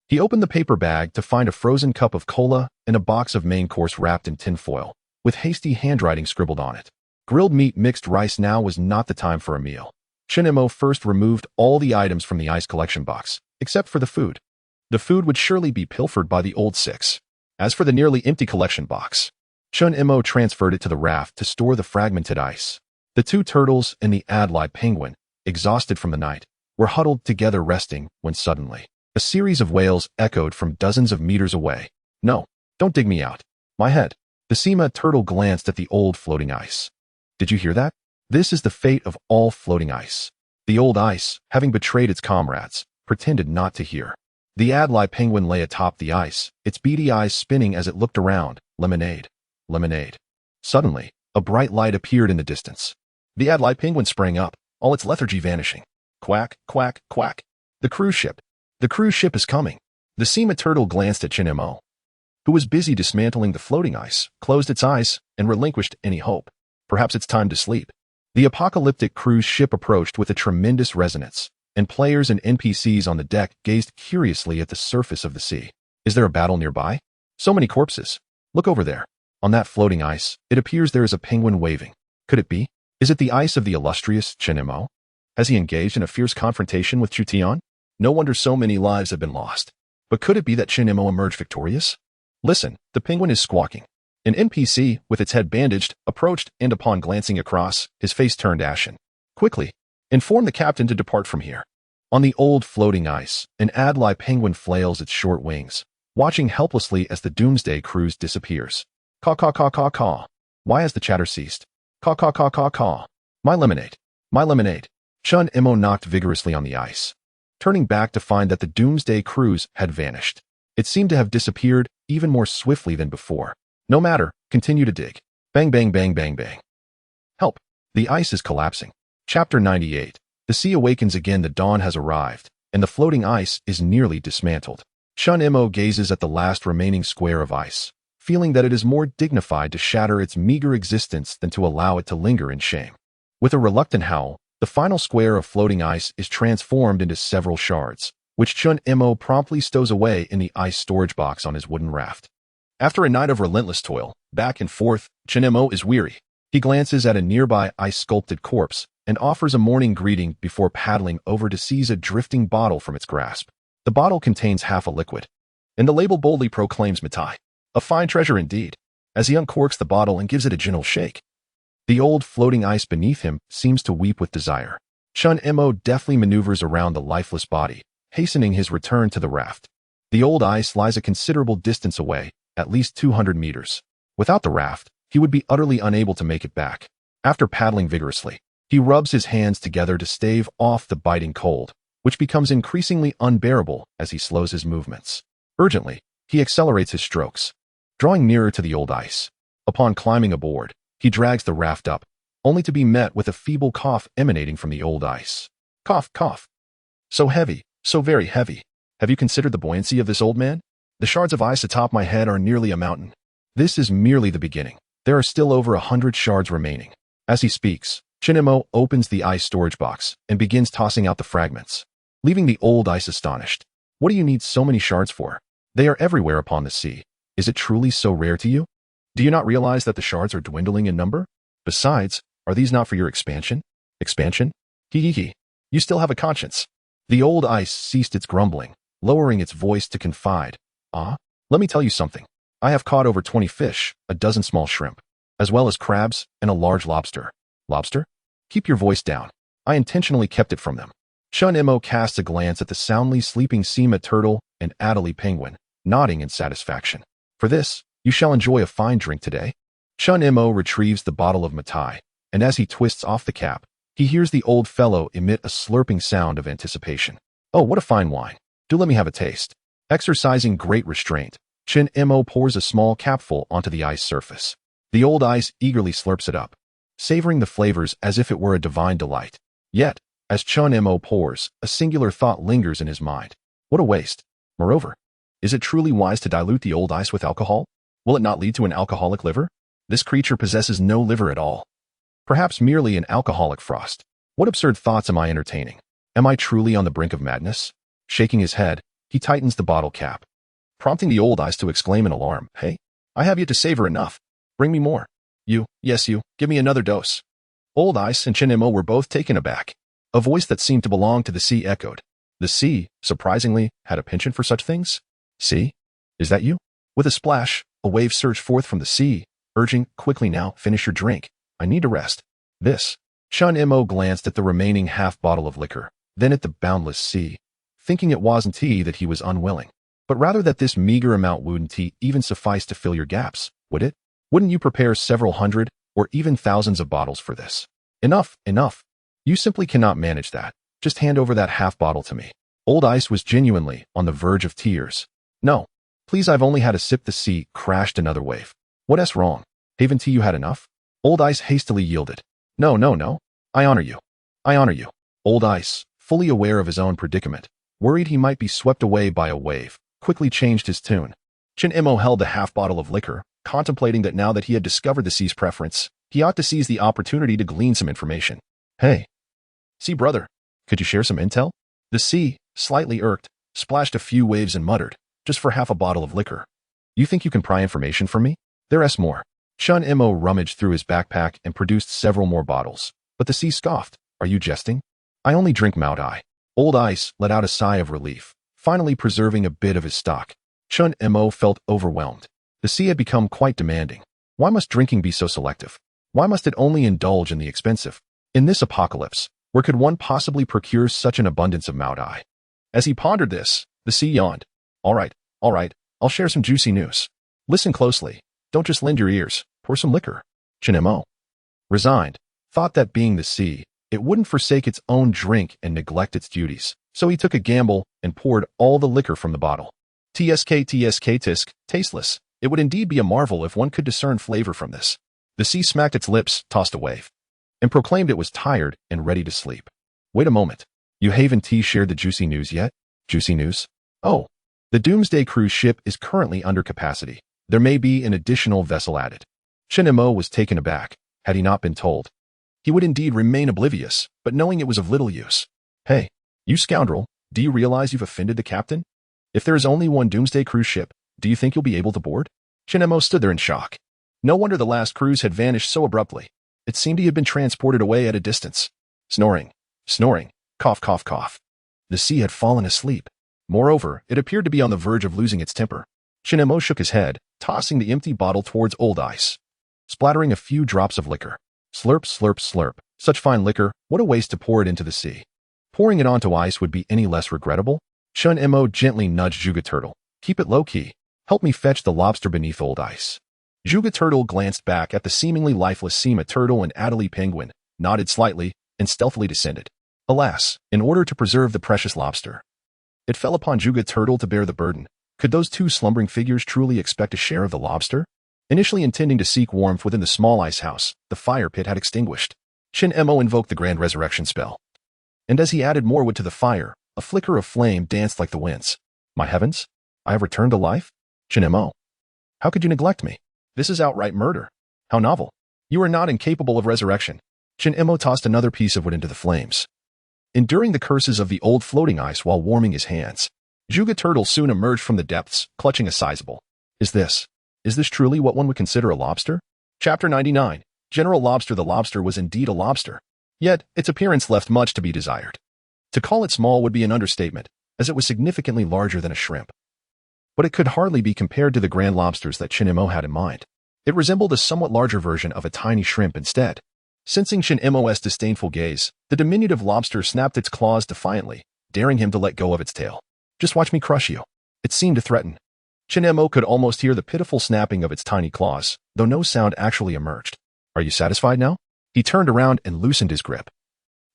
He opened the paper bag to find a frozen cup of cola and a box of main course wrapped in tin foil, with hasty handwriting scribbled on it. Grilled meat mixed rice. Now was not the time for a meal. Chun-Imo first removed all the items from the ice collection box, except for the food. The food would surely be pilfered by the old six. As for the nearly empty collection box, Chun-Imo transferred it to the raft to store the fragmented ice. The two turtles and the Adlai penguin, exhausted from the night, were huddled together resting when suddenly, a series of wails echoed from dozens of meters away. No, don't dig me out. My head. The Sema turtle glanced at the old floating ice. Did you hear that? This is the fate of all floating ice. The old ice, having betrayed its comrades, pretended not to hear. The Adlai penguin lay atop the ice, its beady eyes spinning as it looked around. Lemonade. Lemonade. Suddenly, a bright light appeared in the distance. The Adlai penguin sprang up, all its lethargy vanishing. Quack, quack, quack. The cruise ship. The cruise ship is coming. The Sema turtle glanced at Chin-Imo, who was busy dismantling the floating ice, closed its eyes, and relinquished any hope. Perhaps it's time to sleep. The apocalyptic cruise ship approached with a tremendous resonance, and players and NPCs on the deck gazed curiously at the surface of the sea. Is there a battle nearby? So many corpses. Look over there. On that floating ice, it appears there is a penguin waving. Could it be? Is it the ice of the illustrious Chin-Imo? Has he engaged in a fierce confrontation with Chution? No wonder so many lives have been lost. But could it be that Chin-Imo emerged victorious? Listen, the penguin is squawking. An NPC, with its head bandaged, approached and upon glancing across, his face turned ashen. Quickly, inform the captain to depart from here. On the old floating ice, an Adlai penguin flails its short wings, watching helplessly as the doomsday cruise disappears. Caw caw caw caw caw. Why has the chatter ceased? Caw caw caw caw caw. My lemonade. My lemonade. Chun-Imo knocked vigorously on the ice, turning back to find that the doomsday cruise had vanished. It seemed to have disappeared even more swiftly than before. No matter, continue to dig. Bang bang bang bang bang. Help. The ice is collapsing. Chapter 98. The sea awakens again. The dawn has arrived, and the floating ice is nearly dismantled. Chun-Imo gazes at the last remaining square of ice, feeling that it is more dignified to shatter its meager existence than to allow it to linger in shame. With a reluctant howl, the final square of floating ice is transformed into several shards, which Chun-Imo promptly stows away in the ice storage box on his wooden raft. After a night of relentless toil, back and forth, Chun-Imo is weary. He glances at a nearby ice-sculpted corpse and offers a morning greeting before paddling over to seize a drifting bottle from its grasp. The bottle contains half a liquid, and the label boldly proclaims Matai. A fine treasure indeed, as he uncorks the bottle and gives it a gentle shake. The old floating ice beneath him seems to weep with desire. Chun-Imo deftly maneuvers around the lifeless body, hastening his return to the raft. The old ice lies a considerable distance away, at least 200 meters. Without the raft, he would be utterly unable to make it back. After paddling vigorously, he rubs his hands together to stave off the biting cold, which becomes increasingly unbearable as he slows his movements. Urgently, He accelerates his strokes, drawing nearer to the old ice. Upon climbing aboard, he drags the raft up, only to be met with a feeble cough emanating from the old ice. Cough, cough. So heavy, so very heavy. Have you considered the buoyancy of this old man? The shards of ice atop my head are nearly a mountain. This is merely the beginning. There are still over 100 shards remaining. As he speaks, Chinemo opens the ice storage box and begins tossing out the fragments, leaving the old ice astonished. What do you need so many shards for? They are everywhere upon the sea. Is it truly so rare to you? Do you not realize that the shards are dwindling in number? Besides, are these not for your expansion? Expansion? Hee. You still have a conscience. The old ice ceased its grumbling, lowering its voice to confide. Let me tell you something. I have caught over 20 fish, a dozen small shrimp, as well as crabs and a large lobster. Lobster? Keep your voice down. I intentionally kept it from them. Chun-Imo casts a glance at the soundly sleeping Sima turtle and Adelie penguin, nodding in satisfaction. For this, you shall enjoy a fine drink today. Chun-Imo retrieves the bottle of Matai, and as he twists off the cap, he hears the old fellow emit a slurping sound of anticipation. Oh, what a fine wine. Do let me have a taste. Exercising great restraint, Chun-Imo pours a small capful onto the ice surface. The old ice eagerly slurps it up, savoring the flavors as if it were a divine delight. Yet, as Chun-Imo pours, a singular thought lingers in his mind. What a waste. Moreover, is it truly wise to dilute the old ice with alcohol? Will it not lead to an alcoholic liver? This creature possesses no liver at all. Perhaps merely an alcoholic frost. What absurd thoughts am I entertaining? Am I truly on the brink of madness? Shaking his head, he tightens the bottle cap, prompting the old ice to exclaim in alarm. Hey, I have yet to savor enough. Bring me more. Yes, you, give me another dose. Old Ice and Chun-Imo were both taken aback. A voice that seemed to belong to the sea echoed. The sea, surprisingly, had a penchant for such things. Sea? Is that you? With a splash, a wave surged forth from the sea, urging, quickly now, finish your drink. I need to rest. This. Chun-Imo glanced at the remaining half bottle of liquor, then at the boundless sea, thinking it wasn't tea that he was unwilling, but rather that this meager amount wouldn't even suffice to fill your gaps, would it? Wouldn't you prepare several hundred, or even thousands of bottles for this? Enough. You simply cannot manage that. Just hand over that half bottle to me. Old Ice was genuinely on the verge of tears. No, please, I've only had a sip. The sea crashed another wave. What's wrong? Haven't you had enough? Old Ice hastily yielded. No. I honor you. Old Ice, fully aware of his own predicament, worried he might be swept away by a wave, quickly changed his tune. Chun-Imo held the half bottle of liquor, contemplating that now that he had discovered the sea's preference, he ought to seize the opportunity to glean some information. Hey, sea brother, could you share some intel? The sea, slightly irked, splashed a few waves and muttered, just for half a bottle of liquor. You think you can pry information from me? There's more. Chun-Imo rummaged through his backpack and produced several more bottles, but the sea scoffed. Are you jesting? I only drink Matai. Old Ice let out a sigh of relief, finally preserving a bit of his stock. Chun-Imo felt overwhelmed. The sea had become quite demanding. Why must drinking be so selective? Why must it only indulge in the expensive? In this apocalypse, where could one possibly procure such an abundance of Matai? As he pondered this, the sea yawned. All right, I'll share some juicy news. Listen closely. Don't just lend your ears. Pour some liquor. Chun-Imo, resigned, thought that being the sea, it wouldn't forsake its own drink and neglect its duties. So he took a gamble and poured all the liquor from the bottle. Tisk, tasteless. It would indeed be a marvel if one could discern flavor from this. The sea smacked its lips, tossed a wave, and proclaimed it was tired and ready to sleep. Wait a moment. You haven't shared the juicy news yet? Juicy news? Oh, the Doomsday cruise ship is currently under capacity. There may be an additional vessel added. Chun-Imo was taken aback. Had he not been told, he would indeed remain oblivious, but knowing it was of little use. Hey, you scoundrel, do you realize you've offended the captain? If there is only one Doomsday cruise ship, do you think you'll be able to board? Chun-Imo stood there in shock. No wonder the last cruise had vanished so abruptly. It seemed he had been transported away at a distance. Snoring, cough. The sea had fallen asleep. Moreover, it appeared to be on the verge of losing its temper. Chun-Imo shook his head, tossing the empty bottle towards Old Ice, splattering a few drops of liquor. Slurp. Such fine liquor, what a waste to pour it into the sea. Pouring it onto ice would be any less regrettable? Chun-Imo gently nudged Juga Turtle. Keep it low-key. Help me fetch the lobster beneath Old Ice. Juga Turtle glanced back at the seemingly lifeless Sima Turtle and Adelie Penguin, nodded slightly, and stealthily descended. Alas, in order to preserve the precious lobster, it fell upon Juga Turtle to bear the burden, Could those two slumbering figures truly expect a share of the lobster? Initially intending to seek warmth within the small ice house, the fire pit had extinguished. Shin Emo invoked the grand resurrection spell. And as he added more wood to the fire, a flicker of flame danced like the winds. My heavens! I have returned to life? Shin Emo, how could you neglect me? This is outright murder. How novel. You are not incapable of resurrection. Shin Emo tossed another piece of wood into the flames. Enduring the curses of the old floating ice while warming his hands, Juga Turtle soon emerged from the depths, clutching a sizable. Is this truly what one would consider a lobster? Chapter 99. General Lobster. The lobster was indeed a lobster. Yet, its appearance left much to be desired. To call it small would be an understatement, as it was significantly larger than a shrimp. But it could hardly be compared to the grand lobsters that Shin Emo had in mind. It resembled a somewhat larger version of a tiny shrimp instead. Sensing Shin Emo's disdainful gaze, the diminutive lobster snapped its claws defiantly, daring him to let go of its tail. Just watch me crush you. It seemed to threaten. Shin Emo could almost hear the pitiful snapping of its tiny claws, though no sound actually emerged. Are you satisfied now? He turned around and loosened his grip,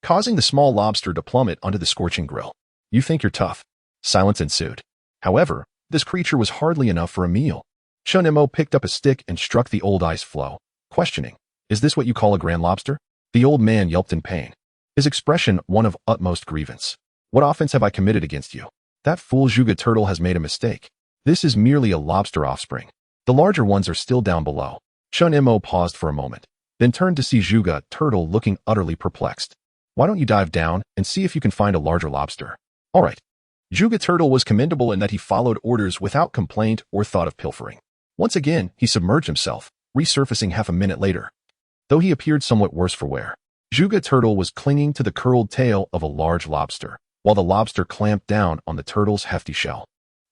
causing the small lobster to plummet onto the scorching grill. You think you're tough. Silence ensued. However, this creature was hardly enough for a meal. Shin Emo picked up a stick and struck the old ice floe, questioning, is this what you call a grand lobster? The old man yelped in pain, his expression one of utmost grievance. What offense have I committed against you? That fool Juga Turtle has made a mistake. This is merely a lobster offspring. The larger ones are still down below. Shin Emo paused for a moment, then turned to see Juga Turtle looking utterly perplexed. Why don't you dive down and see if you can find a larger lobster? All right. Juga Turtle was commendable in that he followed orders without complaint or thought of pilfering. Once again, he submerged himself, resurfacing half a minute later. Though he appeared somewhat worse for wear, Juga Turtle was clinging to the curled tail of a large lobster, while the lobster clamped down on the turtle's hefty shell.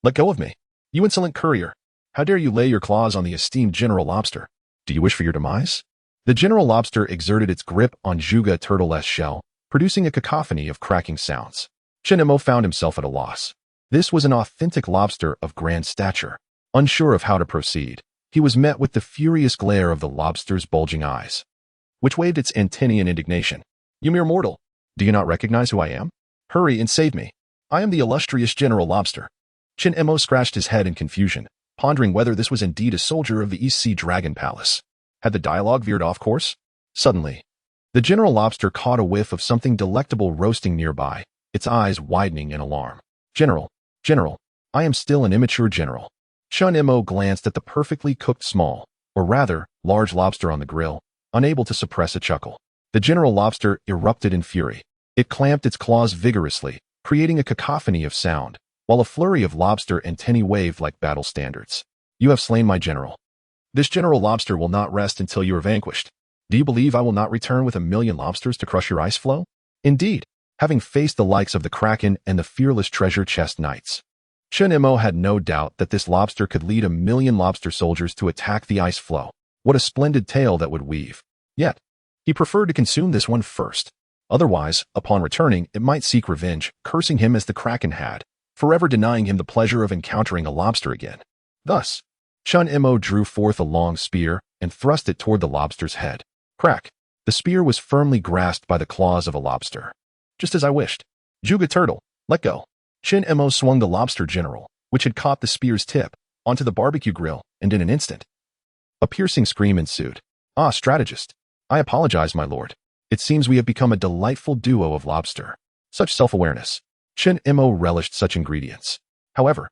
Let go of me, you insolent courier. How dare you lay your claws on the esteemed General Lobster? Do you wish for your demise? The General Lobster exerted its grip on Juga Turtle's shell, producing a cacophony of cracking sounds. Shin Emo found himself at a loss. This was an authentic lobster of grand stature. Unsure of how to proceed, he was met with the furious glare of the lobster's bulging eyes, which waved its antennae in indignation. You mere mortal, do you not recognize who I am? Hurry and save me. I am the illustrious General Lobster. Shin Emo scratched his head in confusion, pondering whether this was indeed a soldier of the East Sea Dragon Palace. Had the dialogue veered off course? Suddenly, the General Lobster caught a whiff of something delectable roasting nearby, its eyes widening in alarm. General, I am still an immature general. Shin Emo glanced at the perfectly cooked small, or rather, large lobster on the grill, unable to suppress a chuckle. The General Lobster erupted in fury. It clamped its claws vigorously, creating a cacophony of sound, while a flurry of lobster antennae waved like battle standards. You have slain my general. This General Lobster will not rest until you are vanquished. Do you believe I will not return with 1,000,000 lobsters to crush your ice floe? Indeed, having faced the likes of the Kraken and the fearless treasure chest knights, Shin Emo had no doubt that this lobster could lead 1,000,000 lobster soldiers to attack the ice floe. What a splendid tale that would weave. Yet, he preferred to consume this one first. Otherwise, upon returning, it might seek revenge, cursing him as the Kraken had, forever denying him the pleasure of encountering a lobster again. Thus, Shin Emo drew forth a long spear and thrust it toward the lobster's head. Crack! The spear was firmly grasped by the claws of a lobster. Just as I wished. Juga Turtle, let go. Shin Emo swung the lobster general, which had caught the spear's tip, onto the barbecue grill, and in an instant, a piercing scream ensued. Ah, strategist. I apologize, my lord. It seems we have become a delightful duo of lobster. Such self-awareness. Shin Emo relished such ingredients. However,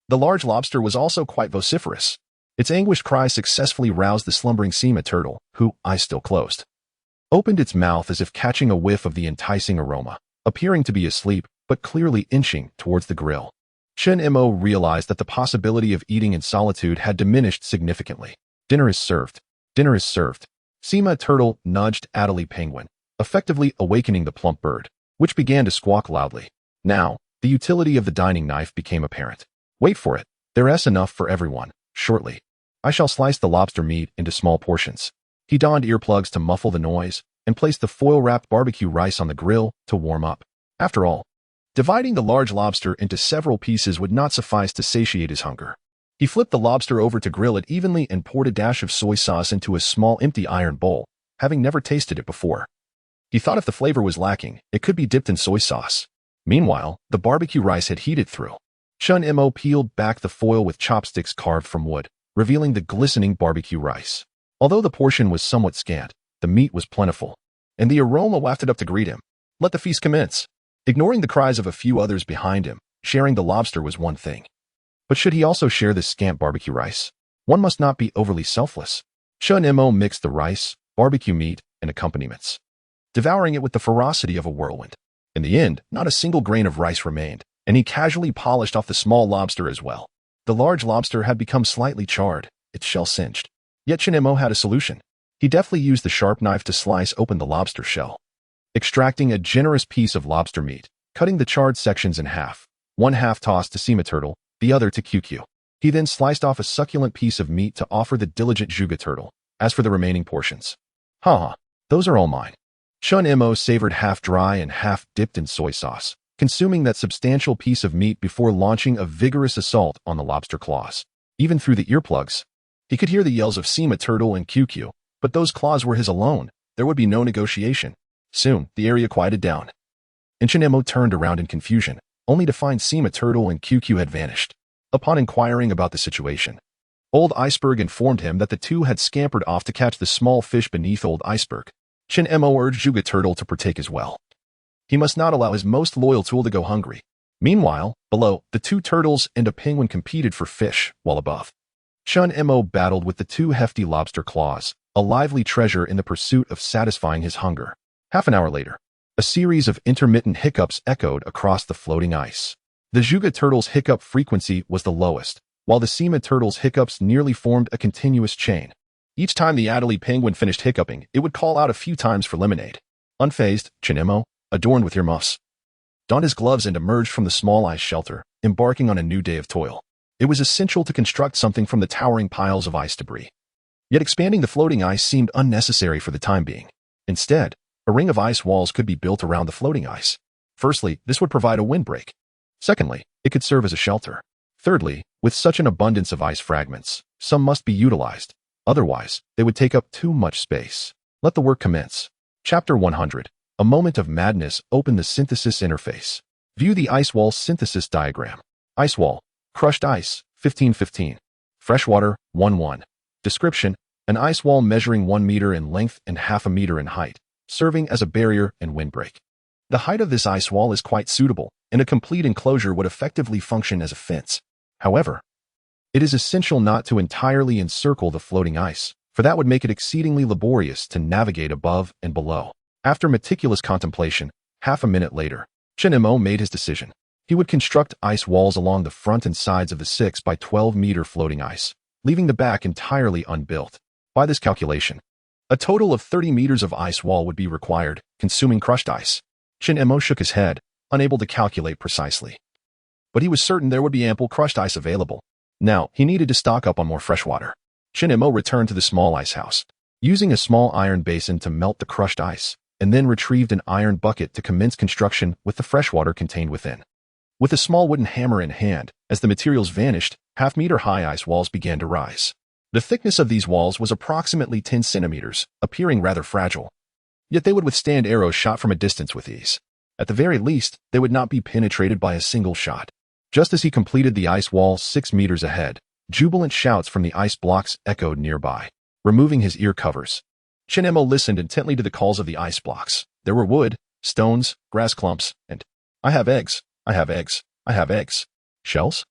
the large lobster was also quite vociferous. Its anguished cry successfully roused the slumbering sea turtle, who, eyes still closed, opened its mouth as if catching a whiff of the enticing aroma, appearing to be asleep, but clearly inching towards the grill. Shin Emo realized that the possibility of eating in solitude had diminished significantly. Dinner is served. Dinner is served. Sea turtle nudged Adelie Penguin, effectively awakening the plump bird, which began to squawk loudly. Now, the utility of the dining knife became apparent. Wait for it. There's enough for everyone, shortly. I shall slice the lobster meat into small portions. He donned earplugs to muffle the noise, and placed the foil-wrapped barbecue rice on the grill to warm up. After all, dividing the large lobster into several pieces would not suffice to satiate his hunger. He flipped the lobster over to grill it evenly and poured a dash of soy sauce into a small empty iron bowl, having never tasted it before. He thought if the flavor was lacking, it could be dipped in soy sauce. Meanwhile, the barbecue rice had heated through. Chun Mo peeled back the foil with chopsticks carved from wood, revealing the glistening barbecue rice. Although the portion was somewhat scant, the meat was plentiful, and the aroma wafted up to greet him. Let the feast commence. Ignoring the cries of a few others behind him, sharing the lobster was one thing. But should he also share this scant barbecue rice? One must not be overly selfless. Chun Mo mixed the rice, barbecue meat, and accompaniments, devouring it with the ferocity of a whirlwind. In the end, not a single grain of rice remained, and he casually polished off the small lobster as well. The large lobster had become slightly charred, its shell singed. Yet Chun Mo had a solution. He deftly used the sharp knife to slice open the lobster shell, extracting a generous piece of lobster meat, cutting the charred sections in half. One half tossed to Sima Turtle, the other to QQ. He then sliced off a succulent piece of meat to offer the diligent Juga Turtle. As for the remaining portions, those are all mine. Chun Mo savored half dry and half dipped in soy sauce, consuming that substantial piece of meat before launching a vigorous assault on the lobster claws. Even through the earplugs, he could hear the yells of Sima Turtle and QQ, but those claws were his alone. There would be no negotiation. Soon, the area quieted down, and Chun Mo turned around in confusion, only to find Sima Turtle and QQ had vanished. Upon inquiring about the situation, Old Iceberg informed him that the two had scampered off to catch the small fish beneath Old Iceberg. Chun Mo urged Juga Turtle to partake as well. He must not allow his most loyal tool to go hungry. Meanwhile, below, the two turtles and a penguin competed for fish, while above, Chun Mo battled with the two hefty lobster claws, a lively treasure in the pursuit of satisfying his hunger. Half an hour later, a series of intermittent hiccups echoed across the floating ice. The Juga Turtle's hiccup frequency was the lowest, while the Sima Turtle's hiccups nearly formed a continuous chain. Each time the Adelie penguin finished hiccuping, it would call out a few times for lemonade. Unfazed, Chun Mo, adorned with earmuffs, donned his gloves and emerged from the small ice shelter, embarking on a new day of toil. It was essential to construct something from the towering piles of ice debris. Yet expanding the floating ice seemed unnecessary for the time being. Instead, a ring of ice walls could be built around the floating ice. Firstly, this would provide a windbreak. Secondly, it could serve as a shelter. Thirdly, with such an abundance of ice fragments, some must be utilized. Otherwise, they would take up too much space. Let the work commence. Chapter 100. A moment of madness. Open the synthesis interface. View the ice wall synthesis diagram. Ice wall. Crushed ice, 1515. Freshwater, 11. Description. An ice wall measuring 1 meter in length and half a meter in height, serving as a barrier and windbreak. The height of this ice wall is quite suitable, and a complete enclosure would effectively function as a fence. However, it is essential not to entirely encircle the floating ice, for that would make it exceedingly laborious to navigate above and below. After meticulous contemplation, half a minute later, Chun Mo made his decision. He would construct ice walls along the front and sides of the 6 by 12 meter floating ice, leaving the back entirely unbuilt. By this calculation, a total of 30 meters of ice wall would be required, consuming crushed ice. Chun Mo shook his head, unable to calculate precisely. But he was certain there would be ample crushed ice available. Now, he needed to stock up on more fresh water. Chun Mo returned to the small ice house, using a small iron basin to melt the crushed ice, and then retrieved an iron bucket to commence construction with the fresh water contained within. With a small wooden hammer in hand, as the materials vanished, half-meter-high ice walls began to rise. The thickness of these walls was approximately 10 centimeters, appearing rather fragile. Yet they would withstand arrows shot from a distance with ease. At the very least, they would not be penetrated by a single shot. Just as he completed the ice wall 6 meters ahead, jubilant shouts from the ice blocks echoed nearby. Removing his ear covers, Chun Mo listened intently to the calls of the ice blocks. There were wood, stones, grass clumps, and, "I have eggs, I have eggs, I have eggs." Shells?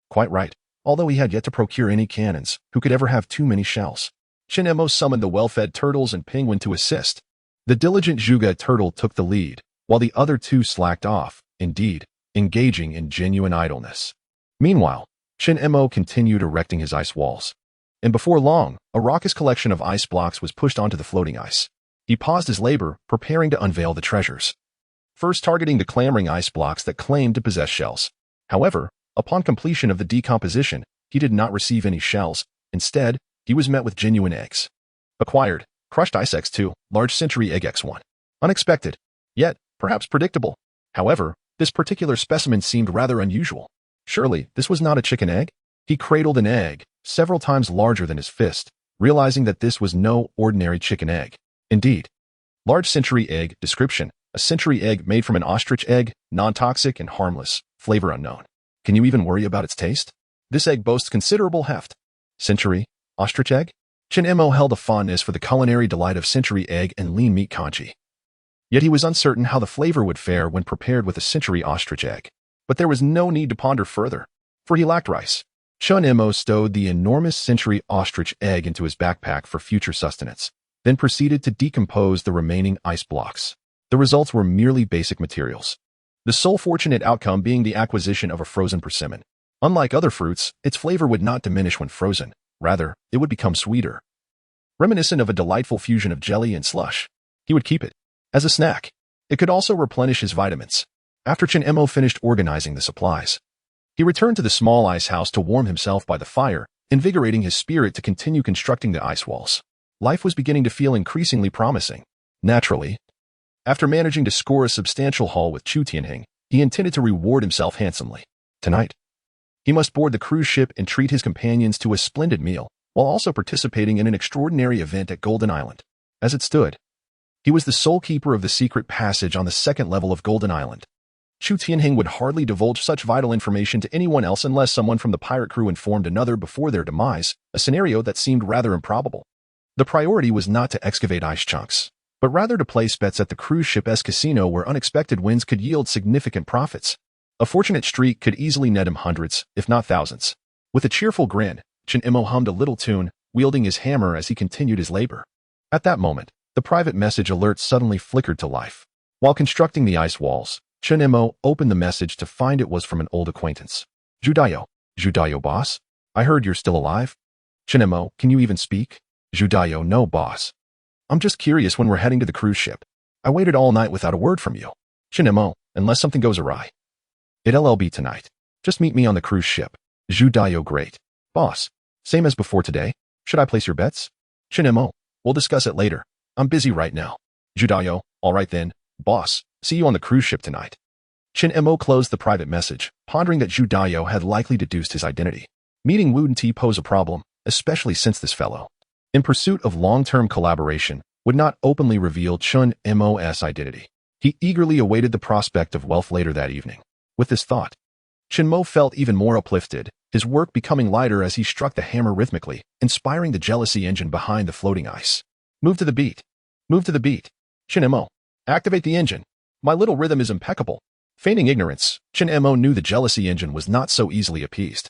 Quite right. Although he had yet to procure any cannons, who could ever have too many shells? Chun Mo summoned the well-fed turtles and penguin to assist. The diligent Juga Turtle took the lead, while the other two slacked off, indeed, engaging in genuine idleness. Meanwhile, Chun Mo continued erecting his ice walls. And before long, a raucous collection of ice blocks was pushed onto the floating ice. He paused his labor, preparing to unveil the treasures. First targeting the clamoring ice blocks that claimed to possess shells. However, upon completion of the decomposition, he did not receive any shells. Instead, he was met with genuine eggs. Acquired, crushed ice X2, large century egg X1. Unexpected, yet perhaps predictable. However, this particular specimen seemed rather unusual. Surely, this was not a chicken egg? He cradled an egg, several times larger than his fist, realizing that this was no ordinary chicken egg. Indeed, large century egg. Description: a century egg made from an ostrich egg, non-toxic and harmless, flavor unknown. Can you even worry about its taste? This egg boasts considerable heft. Century, ostrich egg? Chin Mo held a fondness for the culinary delight of century egg and lean meat congee. Yet he was uncertain how the flavor would fare when prepared with a century ostrich egg. But there was no need to ponder further, for he lacked rice. Chun Mo stowed the enormous century ostrich egg into his backpack for future sustenance, then proceeded to decompose the remaining ice blocks. The results were merely basic materials, the sole fortunate outcome being the acquisition of a frozen persimmon. Unlike other fruits, its flavor would not diminish when frozen. Rather, it would become sweeter. Reminiscent of a delightful fusion of jelly and slush, he would keep it as a snack. It could also replenish his vitamins. After Chin Mo finished organizing the supplies, he returned to the small ice house to warm himself by the fire, invigorating his spirit to continue constructing the ice walls. Life was beginning to feel increasingly promising. Naturally, after managing to score a substantial haul with Chu Tianhing, he intended to reward himself handsomely. Tonight, he must board the cruise ship and treat his companions to a splendid meal, while also participating in an extraordinary event at Golden Island. As it stood, he was the sole keeper of the secret passage on the second level of Golden Island. Chu Tianhing would hardly divulge such vital information to anyone else unless someone from the pirate crew informed another before their demise, a scenario that seemed rather improbable. The priority was not to excavate ice chunks, but rather to place bets at the cruise ship's casino where unexpected wins could yield significant profits. A fortunate streak could easily net him hundreds, if not thousands. With a cheerful grin, Chin Mo hummed a little tune, wielding his hammer as he continued his labor. At that moment, the private message alert suddenly flickered to life. While constructing the ice walls, Chin Mo opened the message to find it was from an old acquaintance. Judayo boss? I heard you're still alive? Chin Mo, can you even speak? Judayo, no boss. I'm just curious when we're heading to the cruise ship. I waited all night without a word from you. Chin Mo, unless something goes awry. It'll be tonight. Just meet me on the cruise ship. Judayo, great. Boss, same as before today. Should I place your bets? Chin Mo, we'll discuss it later. I'm busy right now. Judayo, all right then. Boss, see you on the cruise ship tonight. Chin Mo closed the private message, pondering that Judayo had likely deduced his identity. Meeting Wooden T pose a problem, especially since this fellow, in pursuit of long-term collaboration, would not openly reveal Chun Mo's identity. He eagerly awaited the prospect of wealth later that evening. With this thought, Chin Mo felt even more uplifted, his work becoming lighter as he struck the hammer rhythmically, inspiring the jealousy engine behind the floating ice. Move to the beat. Move to the beat. Chin Mo, activate the engine. My little rhythm is impeccable. Feigning ignorance, Chin Mo knew the jealousy engine was not so easily appeased.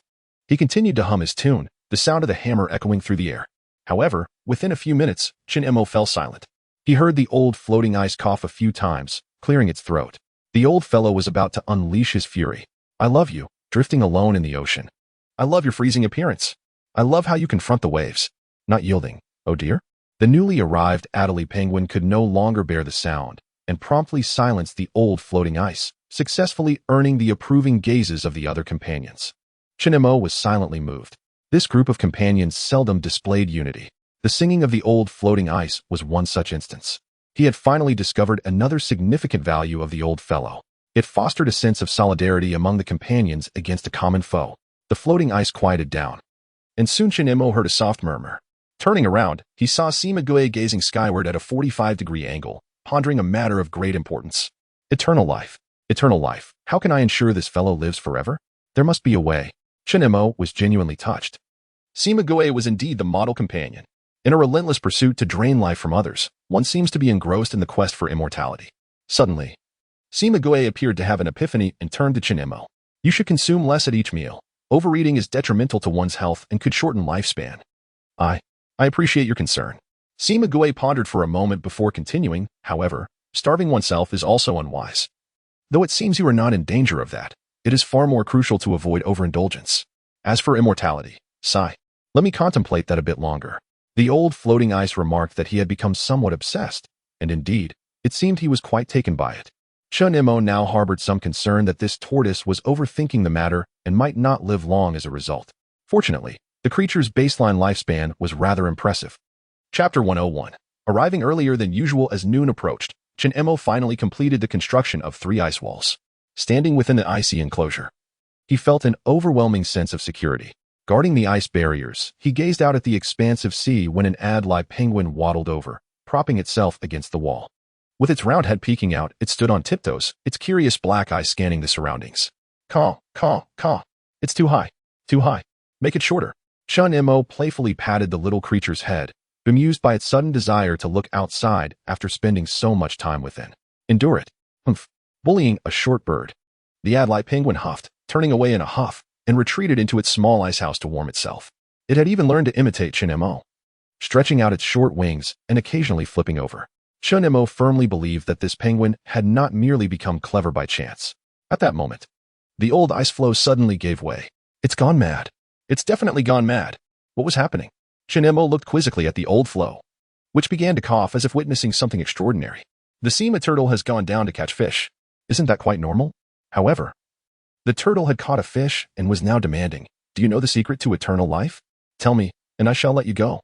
He continued to hum his tune, the sound of the hammer echoing through the air. However, within a few minutes, Chin Mo fell silent. He heard the old floating ice cough a few times, clearing its throat. The old fellow was about to unleash his fury. I love you, drifting alone in the ocean. I love your freezing appearance. I love how you confront the waves, not yielding. Oh dear? The newly arrived Adelie penguin could no longer bear the sound, and promptly silenced the old floating ice, successfully earning the approving gazes of the other companions. Chin Mo was silently moved. This group of companions seldom displayed unity. The singing of the old floating ice was one such instance. He had finally discovered another significant value of the old fellow. It fostered a sense of solidarity among the companions against a common foe. The floating ice quieted down, and soon Chin Mo heard a soft murmur. Turning around, he saw Sima Gue gazing skyward at a 45-degree angle, pondering a matter of great importance. Eternal life. Eternal life. How can I ensure this fellow lives forever? There must be a way. Chin Mo was genuinely touched. Sima Gue was indeed the model companion. In a relentless pursuit to drain life from others, one seems to be engrossed in the quest for immortality. Suddenly, Sima Gue appeared to have an epiphany and turned to Chin Mo. You should consume less at each meal. Overeating is detrimental to one's health and could shorten lifespan. I appreciate your concern. Sima Gue pondered for a moment before continuing. However, starving oneself is also unwise. Though it seems you are not in danger of that, it is far more crucial to avoid overindulgence. As for immortality, sigh. Let me contemplate that a bit longer. The old floating ice remarked that he had become somewhat obsessed, and indeed, it seemed he was quite taken by it. Chun Mo now harbored some concern that this tortoise was overthinking the matter and might not live long as a result. Fortunately, the creature's baseline lifespan was rather impressive. Chapter 101. Arriving earlier than usual as noon approached, Chin Mo finally completed the construction of 3 ice walls. Standing within the icy enclosure, he felt an overwhelming sense of security. Guarding the ice barriers, he gazed out at the expansive sea when an Adelie penguin waddled over, propping itself against the wall. With its round head peeking out, it stood on tiptoes, its curious black eyes scanning the surroundings. Caw. It's too high. Too high. Make it shorter. Chun Mo playfully patted the little creature's head, bemused by its sudden desire to look outside after spending so much time within. Endure it. Humph. Bullying a short bird. The Adlai penguin huffed, turning away in a huff, and retreated into its small ice house to warm itself. It had even learned to imitate Chun Mo, stretching out its short wings and occasionally flipping over. Chun Mo firmly believed that this penguin had not merely become clever by chance. At that moment, the old ice floe suddenly gave way. It's gone mad. It's definitely gone mad. What was happening? Chun Mo looked quizzically at the old floe, which began to cough as if witnessing something extraordinary. The sea turtle has gone down to catch fish. Isn't that quite normal? However, the turtle had caught a fish and was now demanding, "Do you know the secret to eternal life? Tell me, and I shall let you go."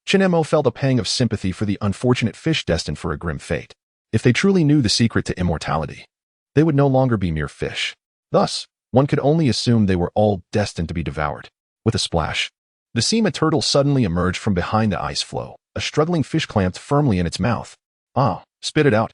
Chun Mo felt a pang of sympathy for the unfortunate fish destined for a grim fate. If they truly knew the secret to immortality, they would no longer be mere fish. Thus, one could only assume they were all destined to be devoured. With a splash, the sea turtle suddenly emerged from behind the ice floe, a struggling fish clamped firmly in its mouth. "Ah, spit it out.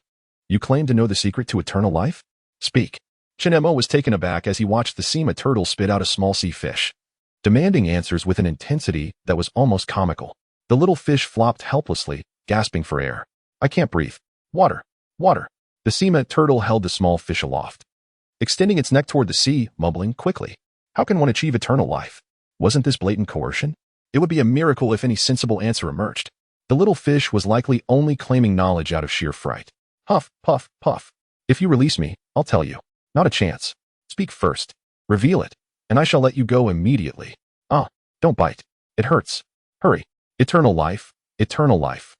You claim to know the secret to eternal life? Speak." Chun Mo was taken aback as he watched the sea turtle spit out a small sea fish, demanding answers with an intensity that was almost comical. The little fish flopped helplessly, gasping for air. "I can't breathe. Water. Water." The sea turtle held the small fish aloft, extending its neck toward the sea, mumbling quickly. How can one achieve eternal life? Wasn't this blatant coercion? It would be a miracle if any sensible answer emerged. The little fish was likely only claiming knowledge out of sheer fright. Huff, puff, puff. "If you release me, I'll tell you." "Not a chance. Speak first. Reveal it, and I shall let you go immediately." "Ah, don't bite. It hurts. Hurry. Eternal life. Eternal life.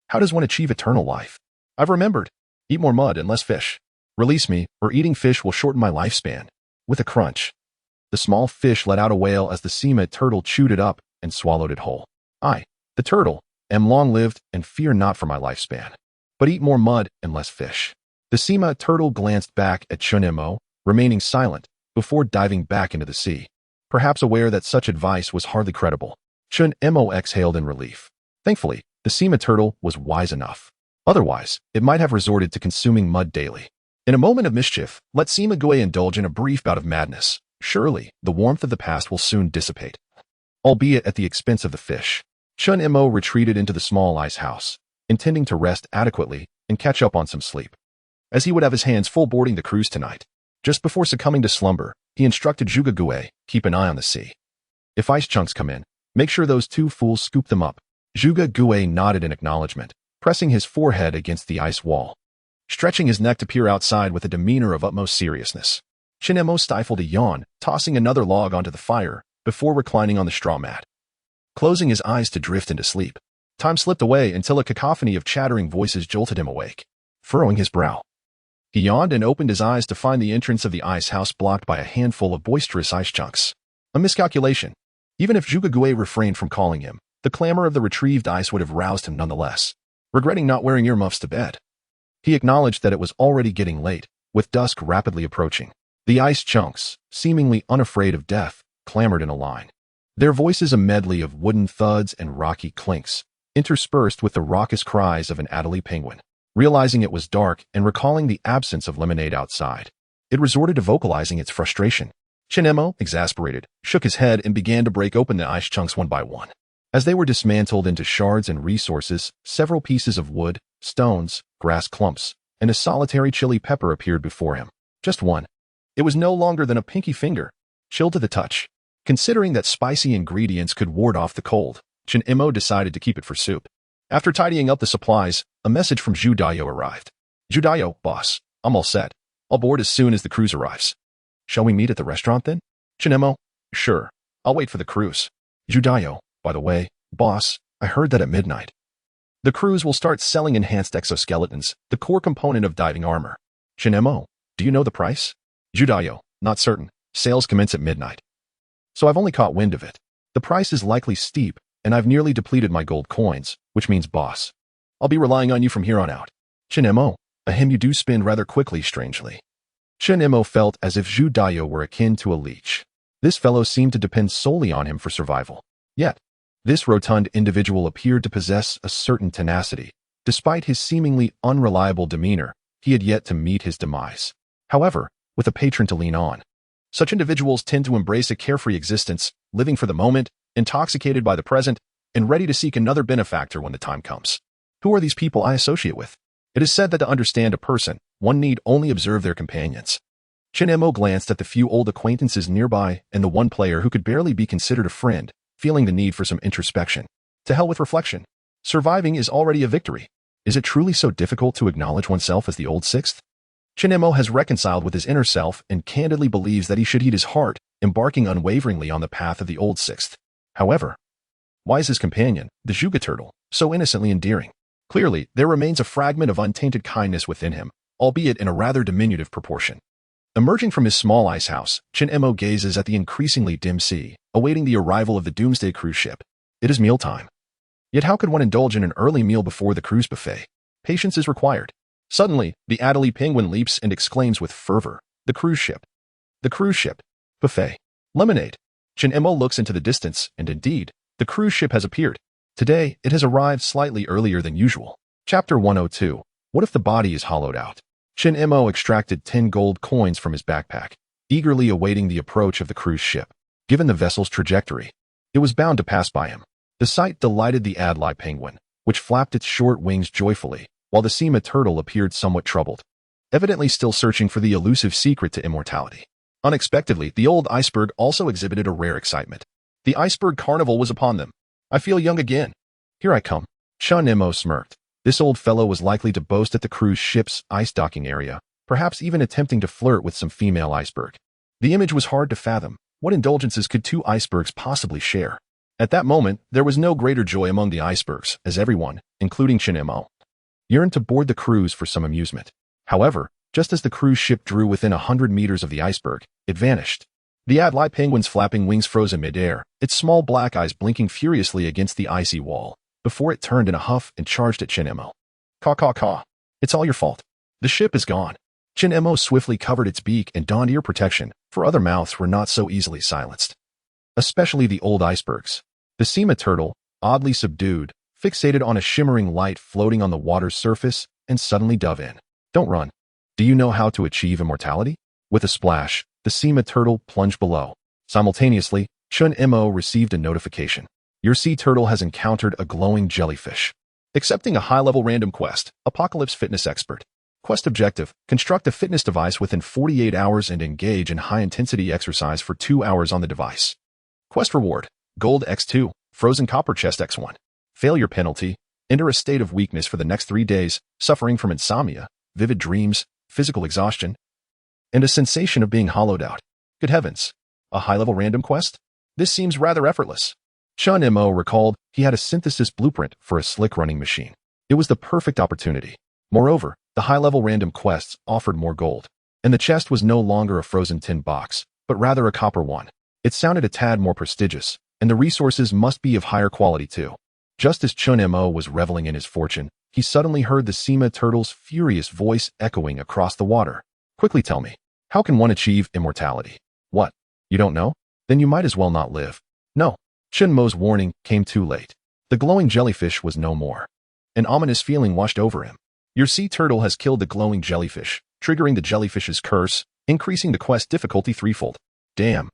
How does one achieve eternal life? I've remembered. Eat more mud and less fish. Release me, or eating fish will shorten my lifespan." With a crunch, the small fish let out a wail as the sea turtle chewed it up and swallowed it whole. "I, the turtle, am long-lived and fear not for my lifespan. But eat more mud and less fish." The sea turtle glanced back at Chun Mo, remaining silent, before diving back into the sea. Perhaps aware that such advice was hardly credible, Chun Mo exhaled in relief. Thankfully, the sea turtle was wise enough. Otherwise, it might have resorted to consuming mud daily. In a moment of mischief, let Sima Gue indulge in a brief bout of madness. Surely, the warmth of the past will soon dissipate, albeit at the expense of the fish. Chun Mo retreated into the small ice house, intending to rest adequately and catch up on some sleep, as he would have his hands full boarding the cruise tonight. Just before succumbing to slumber, he instructed Zhuge Gue, "Keep an eye on the sea. If ice chunks come in, make sure those two fools scoop them up." Zhuge Gue nodded in acknowledgement, pressing his forehead against the ice wall, stretching his neck to peer outside with a demeanor of utmost seriousness. Chun Mo stifled a yawn, tossing another log onto the fire, before reclining on the straw mat, closing his eyes to drift into sleep. Time slipped away until a cacophony of chattering voices jolted him awake. Furrowing his brow, he yawned and opened his eyes to find the entrance of the ice house blocked by a handful of boisterous ice chunks. A miscalculation. Even if Zhuge Gue refrained from calling him, the clamor of the retrieved ice would have roused him nonetheless. Regretting not wearing earmuffs to bed, he acknowledged that it was already getting late, with dusk rapidly approaching. The ice chunks, seemingly unafraid of death, clamored in a line, their voices a medley of wooden thuds and rocky clinks, interspersed with the raucous cries of an Adlai penguin. Realizing it was dark and recalling the absence of lemonade outside, it resorted to vocalizing its frustration. Chun Mo, exasperated, shook his head and began to break open the ice chunks one by one. As they were dismantled into shards and resources, several pieces of wood, stones, grass clumps, and a solitary chili pepper appeared before him. Just one. It was no longer than a pinky finger, chilled to the touch. Considering that spicy ingredients could ward off the cold, Chun Mo decided to keep it for soup. After tidying up the supplies, a message from Zhu Dayo arrived. "Zhu Dayo, boss, I'm all set. I'll board as soon as the cruise arrives." "Shall we meet at the restaurant then?" Chun Mo, "Sure. I'll wait for the cruise." "Zhu Dayo, by the way, boss, I heard that at midnight, the cruise will start selling enhanced exoskeletons, the core component of diving armor." "Chun Mo, do you know the price?" "Zhu Dayo, not certain. Sales commence at midnight. So I've only caught wind of it. The price is likely steep, and I've nearly depleted my gold coins, which means, boss, I'll be relying on you from here on out." "Chun Mo, a him you do spend rather quickly, strangely." Chun Mo felt as if Zhu Dayo were akin to a leech. This fellow seemed to depend solely on him for survival. Yet, this rotund individual appeared to possess a certain tenacity. Despite his seemingly unreliable demeanor, he had yet to meet his demise. However, with a patron to lean on, Such individuals tend to embrace a carefree existence, living for the moment, intoxicated by the present, and ready to seek another benefactor when the time comes. Who are these people I associate with? It is said that to understand a person, one need only observe their companions. Chin-mo glanced at the few old acquaintances nearby and the one player who could barely be considered a friend, feeling the need for some introspection. To hell with reflection. Surviving is already a victory. Is it truly so difficult to acknowledge oneself as the old sixth? Chin-mo has reconciled with his inner self and candidly believes that he should heed his heart, embarking unwaveringly on the path of the old sixth. However, why is his companion, the Juga turtle, so innocently endearing? Clearly, there remains a fragment of untainted kindness within him, albeit in a rather diminutive proportion. Emerging from his small ice house, Chin-mo gazes at the increasingly dim sea, awaiting the arrival of the Doomsday cruise ship. It is mealtime. Yet how could one indulge in an early meal before the cruise buffet? Patience is required. Suddenly, the Adelie penguin leaps and exclaims with fervor, "The cruise ship! The cruise ship! Buffet! Lemonade!" Chin-mo looks into the distance, and indeed, the cruise ship has appeared. Today, it has arrived slightly earlier than usual. Chapter 102. What if the body is hollowed out? Chin-mo extracted 10 gold coins from his backpack, eagerly awaiting the approach of the cruise ship. Given the vessel's trajectory, it was bound to pass by him. The sight delighted the Adelie penguin, which flapped its short wings joyfully, while the Sima turtle appeared somewhat troubled, evidently still searching for the elusive secret to immortality. Unexpectedly, the old Iceberg also exhibited a rare excitement. The Iceberg carnival was upon them. "I feel young again. Here I come." Chin-mo smirked. This old fellow was likely to boast at the cruise ship's ice docking area, perhaps even attempting to flirt with some female iceberg. The image was hard to fathom. What indulgences could two icebergs possibly share? At that moment, there was no greater joy among the icebergs, as everyone, including Chin-mo, yearned to board the cruise for some amusement. However, just as the cruise ship drew within 100 meters of the iceberg, it vanished. The Adelie penguin's flapping wings froze in midair, its small black eyes blinking furiously against the icy wall, before it turned in a huff and charged at Chin-mo. "Caw, caw, caw. It's all your fault. The ship is gone." Chin-mo swiftly covered its beak and donned ear protection, for other mouths were not so easily silenced. Especially the old icebergs. The Sima turtle, oddly subdued, fixated on a shimmering light floating on the water's surface, and suddenly dove in. "Don't run. Do you know how to achieve immortality?" With a splash, the Sima turtle plunged below. Simultaneously, Chin-mo received a notification. Your sea turtle has encountered a glowing jellyfish. Accepting a high-level random quest, Apocalypse Fitness Expert. Quest objective, construct a fitness device within 48 hours and engage in high-intensity exercise for 2 hours on the device. Quest reward, Gold X2, Frozen Copper Chest X1. Failure penalty, enter a state of weakness for the next 3 days, suffering from insomnia, vivid dreams, physical exhaustion, and a sensation of being hollowed out. Good heavens, a high-level random quest? This seems rather effortless. Chin-mo recalled he had a synthesis blueprint for a slick running machine. It was the perfect opportunity. Moreover, the high-level random quests offered more gold, and the chest was no longer a frozen tin box, but rather a copper one. It sounded a tad more prestigious, and the resources must be of higher quality too. Just as Chin-mo was reveling in his fortune, he suddenly heard the Sima turtle's furious voice echoing across the water. "Quickly tell me, how can one achieve immortality?" "What? You don't know? Then you might as well not live." "No." Chin-mo's warning came too late. The glowing jellyfish was no more. An ominous feeling washed over him. Your sea turtle has killed the glowing jellyfish, triggering the jellyfish's curse, increasing the quest difficulty threefold. Damn.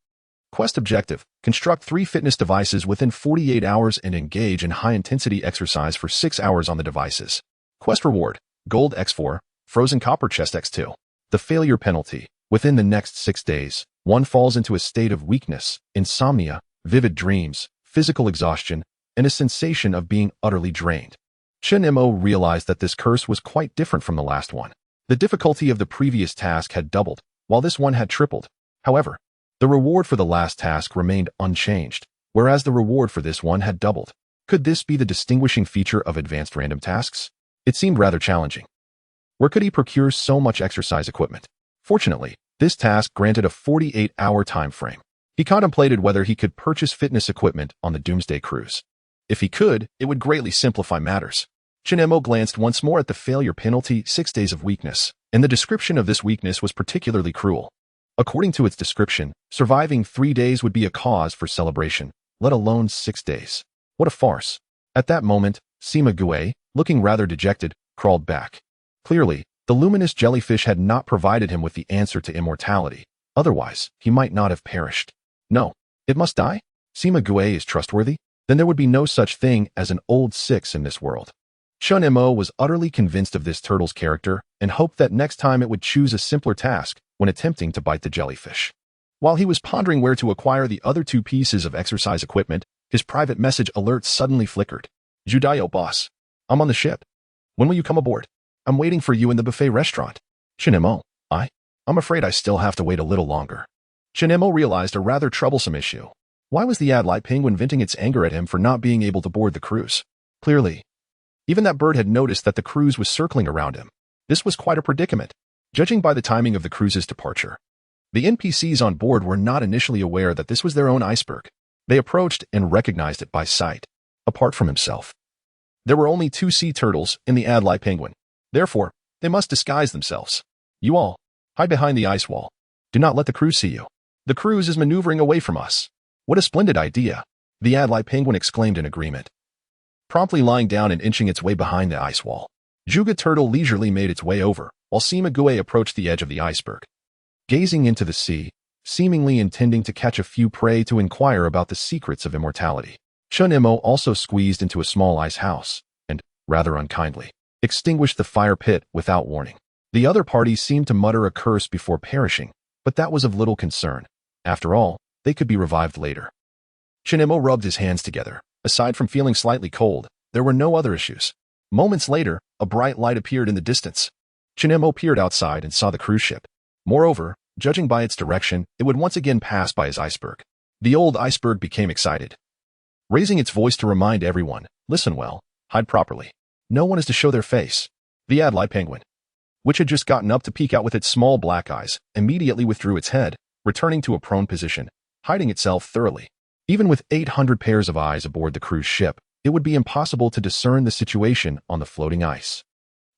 Quest objective, construct 3 fitness devices within 48 hours and engage in high-intensity exercise for 6 hours on the devices. Quest reward, Gold X4, Frozen Copper Chest X2. The failure penalty, within the next 6 days, one falls into a state of weakness, insomnia, vivid dreams, physical exhaustion, and a sensation of being utterly drained. Chin-mo realized that this curse was quite different from the last one. The difficulty of the previous task had doubled, while this one had tripled. However, the reward for the last task remained unchanged, whereas the reward for this one had doubled. Could this be the distinguishing feature of advanced random tasks? It seemed rather challenging. Where could he procure so much exercise equipment? Fortunately, this task granted a 48-hour time frame. He contemplated whether he could purchase fitness equipment on the Doomsday cruise. If he could, it would greatly simplify matters. Chin-mo glanced once more at the failure penalty, 6 days of weakness, and the description of this weakness was particularly cruel. According to its description, surviving 3 days would be a cause for celebration, let alone 6 days. What a farce. At that moment, Sima Gue, looking rather dejected, crawled back. Clearly, the luminous jellyfish had not provided him with the answer to immortality, Otherwise, he might not have perished. No, it must die? Sima Gue is trustworthy? Then there would be no such thing as an old six in this world. Chun Mo was utterly convinced of this turtle's character and hoped that next time it would choose a simpler task when attempting to bite the jellyfish. While he was pondering where to acquire the other 2 pieces of exercise equipment, his private message alert suddenly flickered. Judayo boss, I'm on the ship. When will you come aboard? I'm waiting for you in the buffet restaurant. Shinemo, I'm afraid I still have to wait a little longer. Shinemo realized a rather troublesome issue. Why was the Adlite penguin venting its anger at him for not being able to board the cruise? Clearly, even that bird had noticed that the cruise was circling around him. This was quite a predicament, judging by the timing of the cruise's departure. The NPCs on board were not initially aware that this was their own iceberg. They approached and recognized it by sight. Apart from himself, there were only 2 sea turtles in the Adlite penguin. Therefore, they must disguise themselves. You all, hide behind the ice wall. Do not let the cruise see you. The cruise is maneuvering away from us. What a splendid idea, the Adlite penguin exclaimed in agreement, promptly lying down and inching its way behind the ice wall. Juga turtle leisurely made its way over, while Sima Gue approached the edge of the iceberg, gazing into the sea, seemingly intending to catch a few prey to inquire about the secrets of immortality. Chun Mo also squeezed into a small ice house and, rather unkindly, extinguished the fire pit without warning. The other party seemed to mutter a curse before perishing, but that was of little concern. After all, they could be revived later. Chun Mo rubbed his hands together. Aside from feeling slightly cold, there were no other issues. Moments later, a bright light appeared in the distance. Chun Mo peered outside and saw the cruise ship. Moreover, judging by its direction, it would once again pass by his iceberg. The old iceberg became excited, raising its voice to remind everyone, listen well, hide properly. No one is to show their face. The Adlite penguin, which had just gotten up to peek out with its small black eyes, immediately withdrew its head, returning to a prone position, hiding itself thoroughly. Even with 800 pairs of eyes aboard the cruise ship, it would be impossible to discern the situation on the floating ice,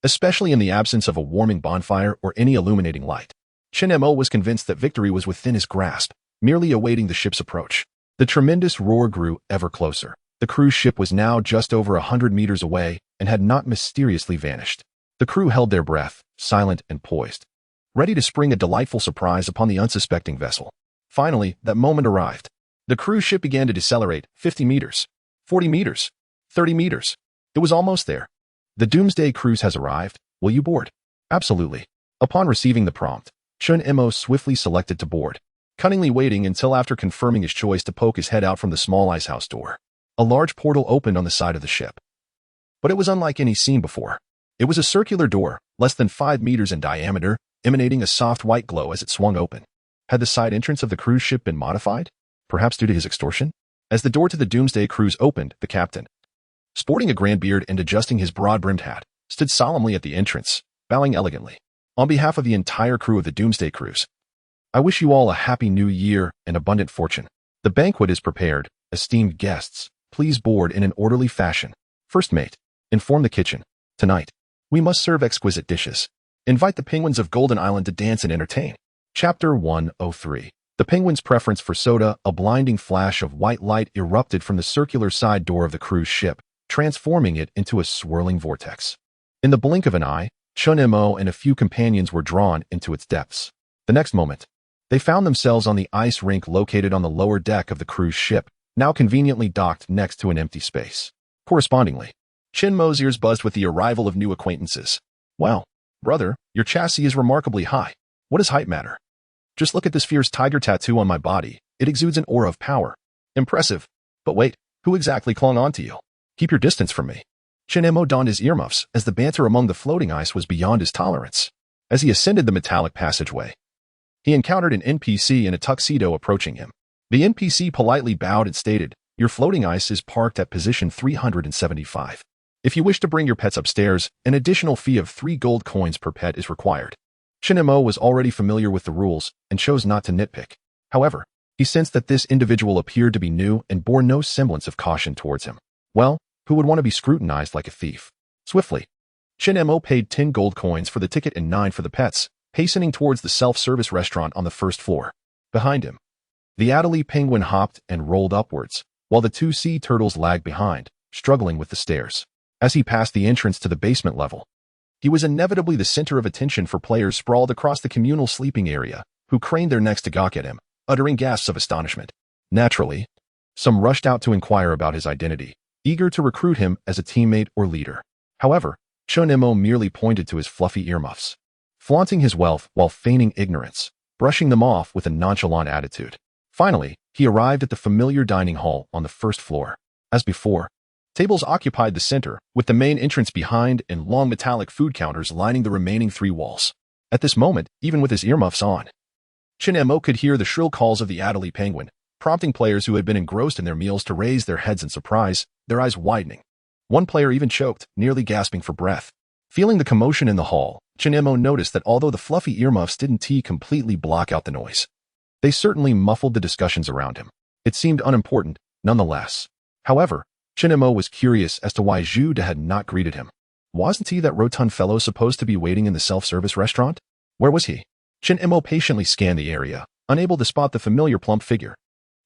especially in the absence of a warming bonfire or any illuminating light. Chun Mo was convinced that victory was within his grasp, merely awaiting the ship's approach. The tremendous roar grew ever closer. The cruise ship was now just over 100 meters away and had not mysteriously vanished. The crew held their breath, silent and poised, ready to spring a delightful surprise upon the unsuspecting vessel. Finally, that moment arrived. The cruise ship began to decelerate 50 meters, 40 meters, 30 meters. It was almost there. The Doomsday cruise has arrived. Will you board? Absolutely. Upon receiving the prompt, Chun Mo swiftly selected to board, cunningly waiting until after confirming his choice to poke his head out from the small icehouse door. A large portal opened on the side of the ship. But it was unlike any seen before. It was a circular door, less than 5 meters in diameter, emanating a soft white glow as it swung open. Had the side entrance of the cruise ship been modified? Perhaps due to his extortion? As the door to the Doomsday cruise opened, the captain, sporting a grand beard and adjusting his broad-brimmed hat, stood solemnly at the entrance, bowing elegantly. On behalf of the entire crew of the Doomsday cruise, I wish you all a happy new year and abundant fortune. The banquet is prepared. Esteemed guests, please board in an orderly fashion. First mate, inform the kitchen. Tonight, we must serve exquisite dishes. Invite the penguins of Golden Island to dance and entertain. Chapter 103. The penguin's preference for soda. A blinding flash of white light erupted from the circular side door of the cruise ship, transforming it into a swirling vortex. In the blink of an eye, Chun Mo and a few companions were drawn into its depths. The next moment, they found themselves on the ice rink located on the lower deck of the cruise ship, now conveniently docked next to an empty space. Correspondingly, Chun Mo's ears buzzed with the arrival of new acquaintances. Wow, brother, your chassis is remarkably high. What does height matter? Just look at this fierce tiger tattoo on my body. It exudes an aura of power. Impressive. But wait, who exactly clung on to you? Keep your distance from me. Chun Mo donned his earmuffs as the banter among the floating ice was beyond his tolerance. As he ascended the metallic passageway, he encountered an NPC in a tuxedo approaching him. The NPC politely bowed and stated, "Your floating ice is parked at position 375. If you wish to bring your pets upstairs, an additional fee of 3 gold coins per pet is required." Chun Mo was already familiar with the rules and chose not to nitpick. However, he sensed that this individual appeared to be new and bore no semblance of caution towards him. Well, who would want to be scrutinized like a thief? Swiftly, Chun Mo paid 10 gold coins for the ticket and 9 for the pets, hastening towards the self-service restaurant on the first floor. Behind him, the Adlite penguin hopped and rolled upwards, while the 2 sea turtles lagged behind, struggling with the stairs. As he passed the entrance to the basement level, he was inevitably the center of attention for players sprawled across the communal sleeping area, who craned their necks to gawk at him, uttering gasps of astonishment. Naturally, some rushed out to inquire about his identity, eager to recruit him as a teammate or leader. However, Chun Imo merely pointed to his fluffy earmuffs, flaunting his wealth while feigning ignorance, brushing them off with a nonchalant attitude. Finally, he arrived at the familiar dining hall on the first floor. As before, tables occupied the center, with the main entrance behind and long metallic food counters lining the remaining 3 walls. At this moment, even with his earmuffs on, Chun Imo could hear the shrill calls of the Adelie penguin, prompting players who had been engrossed in their meals to raise their heads in surprise, their eyes widening. One player even choked, nearly gasping for breath. Feeling the commotion in the hall, Chun Imo noticed that although the fluffy earmuffs didn't completely block out the noise, they certainly muffled the discussions around him. It seemed unimportant, nonetheless. However, Chun Imo was curious as to why Zhu had not greeted him. Wasn't he that rotund fellow supposed to be waiting in the self-service restaurant? Where was he? Chun Imo patiently scanned the area, unable to spot the familiar plump figure.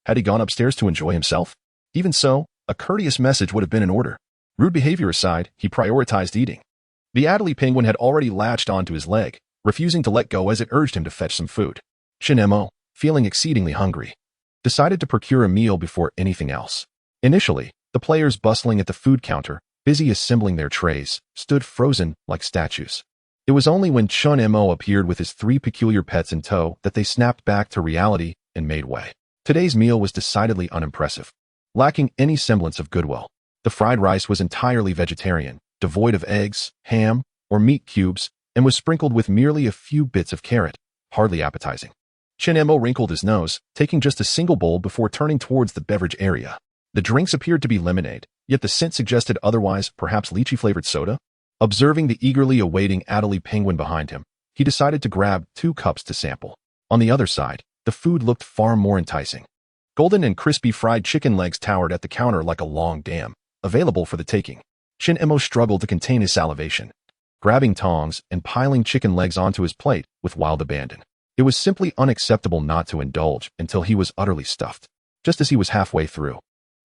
Had he gone upstairs to enjoy himself? Even so, a courteous message would have been in order. Rude behavior aside, he prioritized eating. The Adelie penguin had already latched onto his leg, refusing to let go as it urged him to fetch some food. Chun Imo, feeling exceedingly hungry, decided to procure a meal before anything else. Initially, the players bustling at the food counter, busy assembling their trays, stood frozen like statues. It was only when Chun Imo appeared with his 3 peculiar pets in tow that they snapped back to reality and made way. Today's meal was decidedly unimpressive, lacking any semblance of goodwill. The fried rice was entirely vegetarian, devoid of eggs, ham, or meat cubes, and was sprinkled with merely a few bits of carrot, hardly appetizing. Chun Imo wrinkled his nose, taking just a single bowl before turning towards the beverage area. The drinks appeared to be lemonade, yet the scent suggested otherwise, perhaps lychee-flavored soda. Observing the eagerly awaiting Adelie penguin behind him, he decided to grab 2 cups to sample. On the other side, the food looked far more enticing. Golden and crispy fried chicken legs towered at the counter like a long dam, available for the taking. Chun Imo struggled to contain his salivation, grabbing tongs and piling chicken legs onto his plate with wild abandon. It was simply unacceptable not to indulge until he was utterly stuffed. Just as he was halfway through,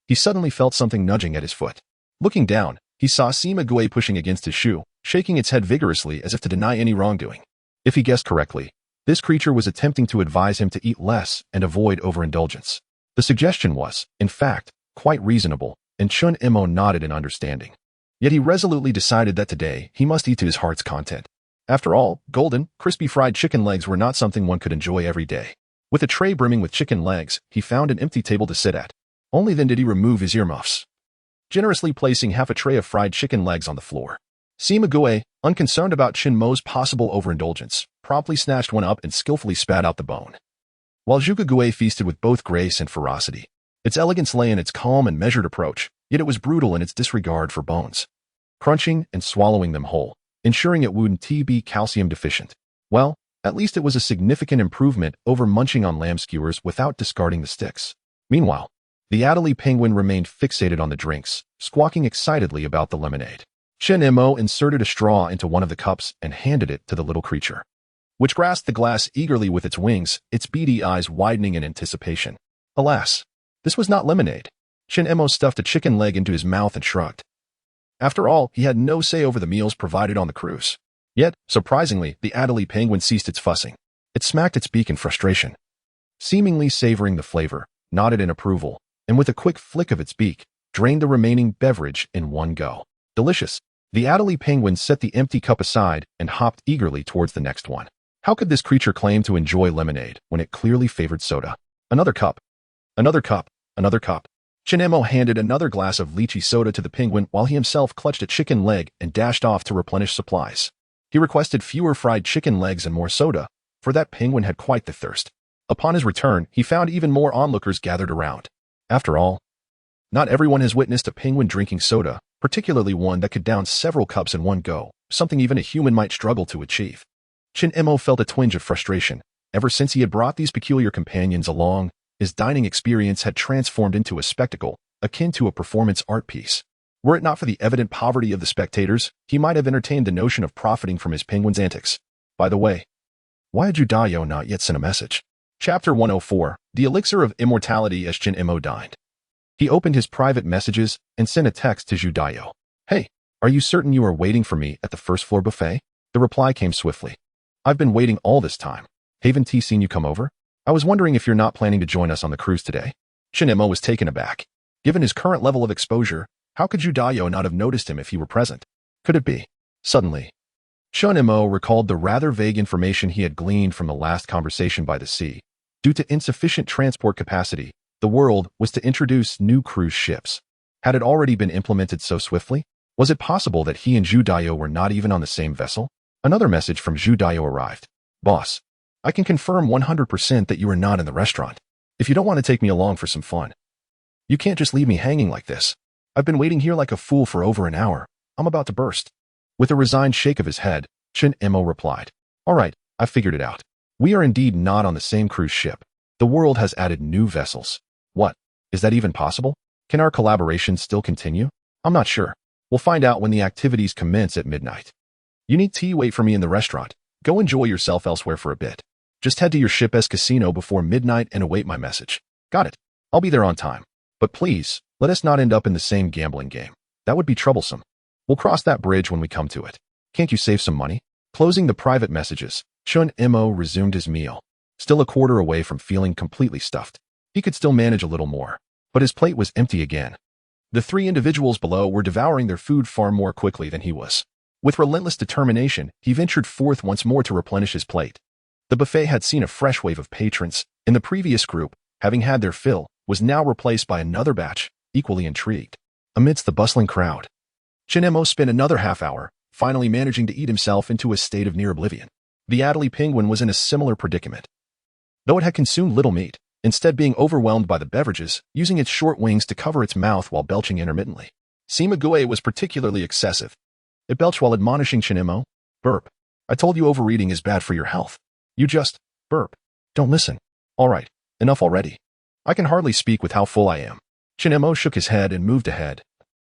he suddenly felt something nudging at his foot. Looking down, he saw Sima Gue pushing against his shoe, shaking its head vigorously as if to deny any wrongdoing. If he guessed correctly, this creature was attempting to advise him to eat less and avoid overindulgence. The suggestion was, in fact, quite reasonable, and Chun Imo nodded in understanding. Yet he resolutely decided that today he must eat to his heart's content. After all, golden, crispy fried chicken legs were not something one could enjoy every day. With a tray brimming with chicken legs, he found an empty table to sit at. Only then did he remove his earmuffs, generously placing half a tray of fried chicken legs on the floor. Sima Gue, unconcerned about Chun Mo's possible overindulgence, promptly snatched one up and skillfully spat out the bone. While Zhuge Gue feasted with both grace and ferocity. Its elegance lay in its calm and measured approach, yet it was brutal in its disregard for bones, crunching and swallowing them whole, ensuring it wouldn't be calcium deficient. Well, at least it was a significant improvement over munching on lamb skewers without discarding the sticks. Meanwhile, the Adelie penguin remained fixated on the drinks, squawking excitedly about the lemonade. Chun Imo inserted a straw into one of the cups and handed it to the little creature, which grasped the glass eagerly with its wings, its beady eyes widening in anticipation. Alas, this was not lemonade. Chun Imo stuffed a chicken leg into his mouth and shrugged. After all, he had no say over the meals provided on the cruise. Yet, surprisingly, the Adelie penguin ceased its fussing. It smacked its beak in frustration, seemingly savoring the flavor, nodded in approval, and with a quick flick of its beak, drained the remaining beverage in one go. Delicious. The Adelie penguin set the empty cup aside and hopped eagerly towards the next one. How could this creature claim to enjoy lemonade when it clearly favored soda? Another cup. Another cup. Another cup. Chun Imo handed another glass of lychee soda to the penguin while he himself clutched a chicken leg and dashed off to replenish supplies. He requested fewer fried chicken legs and more soda, for that penguin had quite the thirst. Upon his return, he found even more onlookers gathered around. After all, not everyone has witnessed a penguin drinking soda, particularly one that could down several cups in one go, something even a human might struggle to achieve. Chun Imo felt a twinge of frustration. Ever since he had brought these peculiar companions along, his dining experience had transformed into a spectacle, akin to a performance art piece. Were it not for the evident poverty of the spectators, he might have entertained the notion of profiting from his penguin's antics. By the way, why had Judayo not yet sent a message? Chapter 104, The Elixir of Immortality. As Chun Imo dined, he opened his private messages and sent a text to Judayo. Hey, are you certain you are waiting for me at the first floor buffet? The reply came swiftly. I've been waiting all this time. Haven't seen you come over? I was wondering if you're not planning to join us on the cruise today. Shin was taken aback. Given his current level of exposure, how could Judayo not have noticed him if he were present? Could it be? Suddenly, Shin recalled the rather vague information he had gleaned from the last conversation by the sea. Due to insufficient transport capacity, the world was to introduce new cruise ships. Had it already been implemented so swiftly? Was it possible that he and Judayo were not even on the same vessel? Another message from Judayo arrived. Boss, I can confirm 100% that you are not in the restaurant. If you don't want to take me along for some fun, you can't just leave me hanging like this. I've been waiting here like a fool for over an hour. I'm about to burst. With a resigned shake of his head, Shin replied, All right, I figured it out. We are indeed not on the same cruise ship. The world has added new vessels. What? Is that even possible? Can our collaboration still continue? I'm not sure. We'll find out when the activities commence at midnight. You need to wait for me in the restaurant. Go enjoy yourself elsewhere for a bit. Just head to your ship's casino before midnight and await my message. Got it. I'll be there on time. But please, let us not end up in the same gambling game. That would be troublesome. We'll cross that bridge when we come to it. Can't you save some money? Closing the private messages, Chun resumed his meal. Still a quarter away from feeling completely stuffed. He could still manage a little more, but his plate was empty again. The three individuals below were devouring their food far more quickly than he was. With relentless determination, he ventured forth once more to replenish his plate. The buffet had seen a fresh wave of patrons, and the previous group, having had their fill, was now replaced by another batch, equally intrigued. Amidst the bustling crowd, Chinemo spent another half hour, finally managing to eat himself into a state of near oblivion. The Adelie penguin was in a similar predicament. Though it had consumed little meat, instead being overwhelmed by the beverages, using its short wings to cover its mouth while belching intermittently. Simague was particularly excessive. It belched while admonishing Chinemo, Burp. I told you overeating is bad for your health. You just, burp. Don't listen. All right, enough already. I can hardly speak with how full I am. Chinemo shook his head and moved ahead.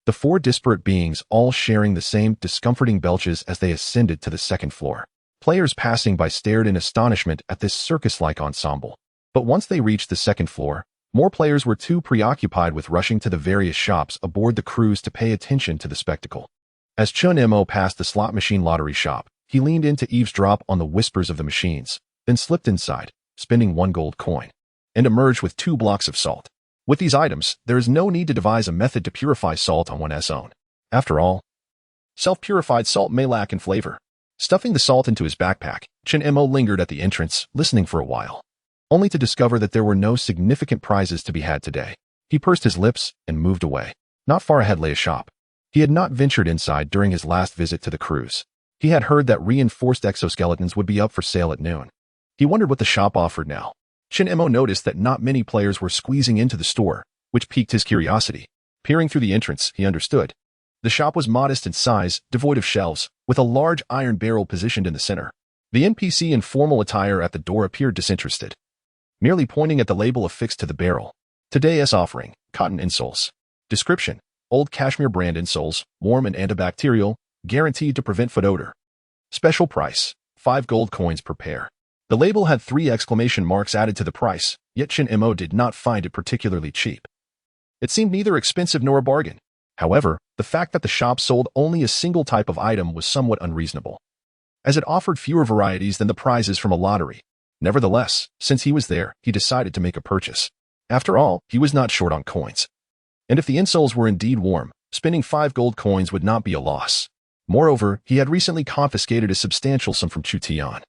The four disparate beings all sharing the same discomforting belches as they ascended to the second floor. Players passing by stared in astonishment at this circus-like ensemble. But once they reached the second floor, more players were too preoccupied with rushing to the various shops aboard the cruise to pay attention to the spectacle. As Chun passed the slot machine lottery shop, he leaned in to eavesdrop on the whispers of the machines, then slipped inside, spending 1 gold coin, and emerged with 2 blocks of salt. With these items, there is no need to devise a method to purify salt on one's own. After all, self-purified salt may lack in flavor. Stuffing the salt into his backpack, Chin-Mo lingered at the entrance, listening for a while, only to discover that there were no significant prizes to be had today. He pursed his lips and moved away. Not far ahead lay a shop. He had not ventured inside during his last visit to the cruise. He had heard that reinforced exoskeletons would be up for sale at noon. He wondered what the shop offered now. Chin-Mo noticed that not many players were squeezing into the store, which piqued his curiosity. Peering through the entrance, he understood. The shop was modest in size, devoid of shelves, with a large iron barrel positioned in the center. The NPC in formal attire at the door appeared disinterested, merely pointing at the label affixed to the barrel. Today's offering, cotton insoles. Description: old cashmere brand insoles, warm and antibacterial, guaranteed to prevent foot odor. Special price, 5 gold coins per pair. The label had 3 exclamation marks added to the price, yet Chin-Mo did not find it particularly cheap. It seemed neither expensive nor a bargain. However, the fact that the shop sold only a single type of item was somewhat unreasonable, as it offered fewer varieties than the prizes from a lottery. Nevertheless, since he was there, he decided to make a purchase. After all, he was not short on coins. And if the insoles were indeed warm, spending 5 gold coins would not be a loss. Moreover, he had recently confiscated a substantial sum from Chu Tian,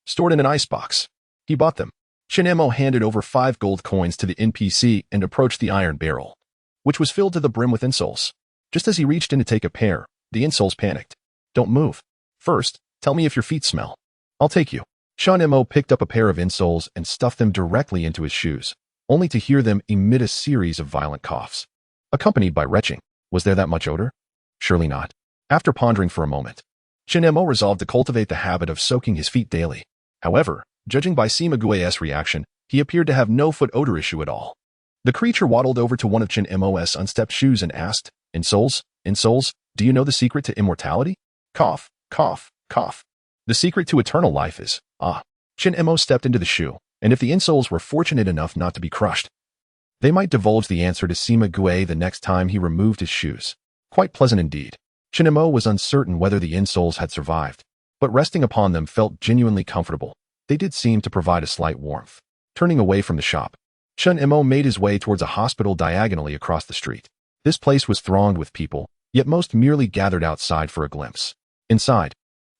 stored in an icebox. He bought them. Chin-Mo handed over 5 gold coins to the NPC and approached the iron barrel, which was filled to the brim with insoles. Just as he reached in to take a pair, the insoles panicked. Don't move. First, tell me if your feet smell. I'll take you. Chin-Mo picked up a pair of insoles and stuffed them directly into his shoes, only to hear them emit a series of violent coughs, accompanied by retching. Was there that much odor? Surely not. After pondering for a moment, Chin-Mo resolved to cultivate the habit of soaking his feet daily. However, judging by Simague's reaction, he appeared to have no foot odor issue at all. The creature waddled over to one of Chin-Mo's unstepped shoes and asked, Insoles, do you know the secret to immortality? Cough, cough, cough. The secret to eternal life is, Chin-Mo stepped into the shoe, and if the insoles were fortunate enough not to be crushed, they might divulge the answer to Simague the next time he removed his shoes. Quite pleasant indeed. Chin-Mo was uncertain whether the insoles had survived, but resting upon them felt genuinely comfortable. they did seem to provide a slight warmth. Turning away from the shop, Chun Mo made his way towards a hospital diagonally across the street. This place was thronged with people, yet most merely gathered outside for a glimpse. Inside,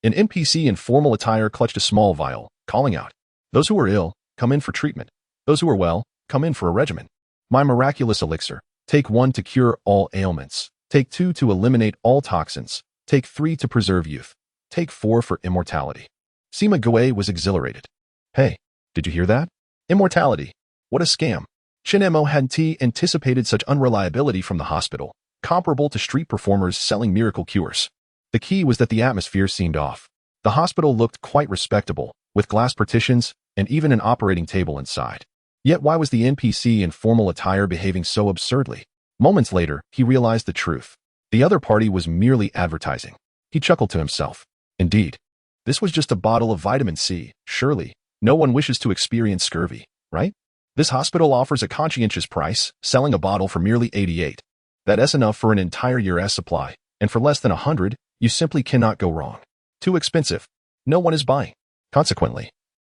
an NPC in formal attire clutched a small vial, calling out, "Those who are ill, come in for treatment. Those who are well, come in for a regimen. My miraculous elixir. Take 1 to cure all ailments. Take 2 to eliminate all toxins. Take 3 to preserve youth. Take 4 for immortality." Sima Gue was exhilarated. "Hey, did you hear that? Immortality. What a scam." Chun Mo hadn't anticipated such unreliability from the hospital, comparable to street performers selling miracle cures. The key was that the atmosphere seemed off. The hospital looked quite respectable, with glass partitions and even an operating table inside. Yet why was the NPC in formal attire behaving so absurdly? Moments later, he realized the truth. The other party was merely advertising. He chuckled to himself. Indeed, this was just a bottle of vitamin C. Surely, no one wishes to experience scurvy, right? This hospital offers a conscientious price, selling a bottle for merely 88. That's enough for an entire year's supply, and for less than 100, you simply cannot go wrong. Too expensive. No one is buying. Consequently,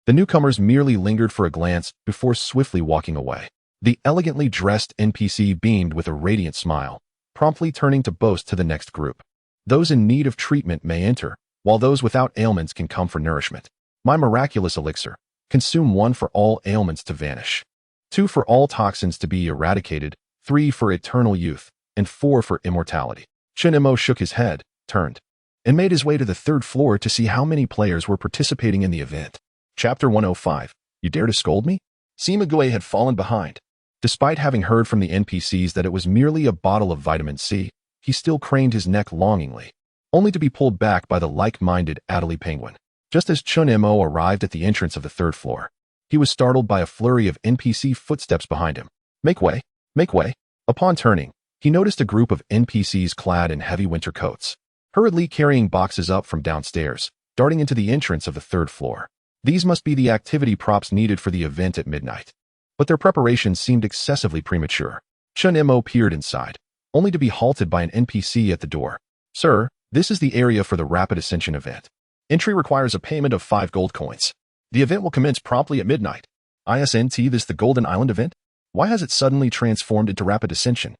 the newcomers merely lingered for a glance before swiftly walking away. The elegantly dressed NPC beamed with a radiant smile, promptly turning to boast to the next group. "Those in need of treatment may enter, while those without ailments can come for nourishment. My miraculous elixir. Consume 1 for all ailments to vanish, 2 for all toxins to be eradicated, 3 for eternal youth, and 4 for immortality." Chun Mo shook his head, turned, and made his way to the 3rd floor to see how many players were participating in the event. Chapter 105. You dare to scold me? Sima Gue had fallen behind. Despite having heard from the NPCs that it was merely a bottle of vitamin C, he still craned his neck longingly, only to be pulled back by the like-minded Adelie Penguin. Just as Chun Mo arrived at the entrance of the 3rd floor, he was startled by a flurry of NPC footsteps behind him. Make way! Make way! Upon turning, he noticed a group of NPCs clad in heavy winter coats, hurriedly carrying boxes up from downstairs, darting into the entrance of the 3rd floor. These must be the activity props needed for the event at midnight. But their preparations seemed excessively premature. Chun Mo peered inside, only to be halted by an NPC at the door. "Sir, this is the area for the Rapid Ascension event. Entry requires a payment of 5 gold coins. The event will commence promptly at midnight. Isn't this the Golden Island event? Why has it suddenly transformed into Rapid Ascension?"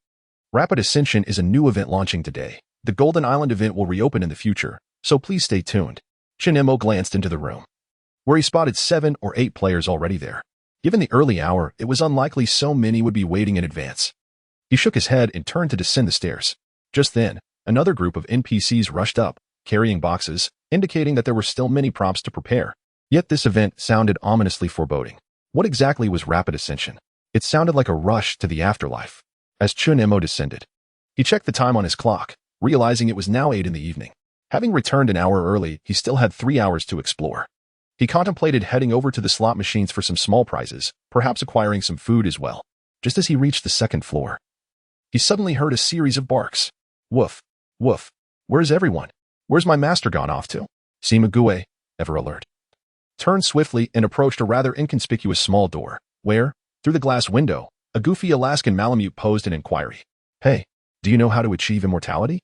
Rapid Ascension is a new event launching today. The Golden Island event will reopen in the future, so please stay tuned. Chun Mo glanced into the room, where he spotted 7 or 8 players already there. Given the early hour, it was unlikely so many would be waiting in advance. He shook his head and turned to descend the stairs. Just then, another group of NPCs rushed up, carrying boxes, indicating that there were still many props to prepare. Yet this event sounded ominously foreboding. What exactly was Rapid Ascension? It sounded like a rush to the afterlife. As Chun Mo descended, he checked the time on his clock, realizing it was now 8 in the evening. Having returned an hour early, he still had 3 hours to explore. He contemplated heading over to the slot machines for some small prizes, perhaps acquiring some food as well. Just as he reached the 2nd floor, he suddenly heard a series of barks. Woof, woof. Where's everyone? Where's my master gone off to? Sima Gue, ever alert, turned swiftly and approached a rather inconspicuous small door, where, through the glass window, a goofy Alaskan Malamute posed an inquiry. "Hey, do you know how to achieve immortality?"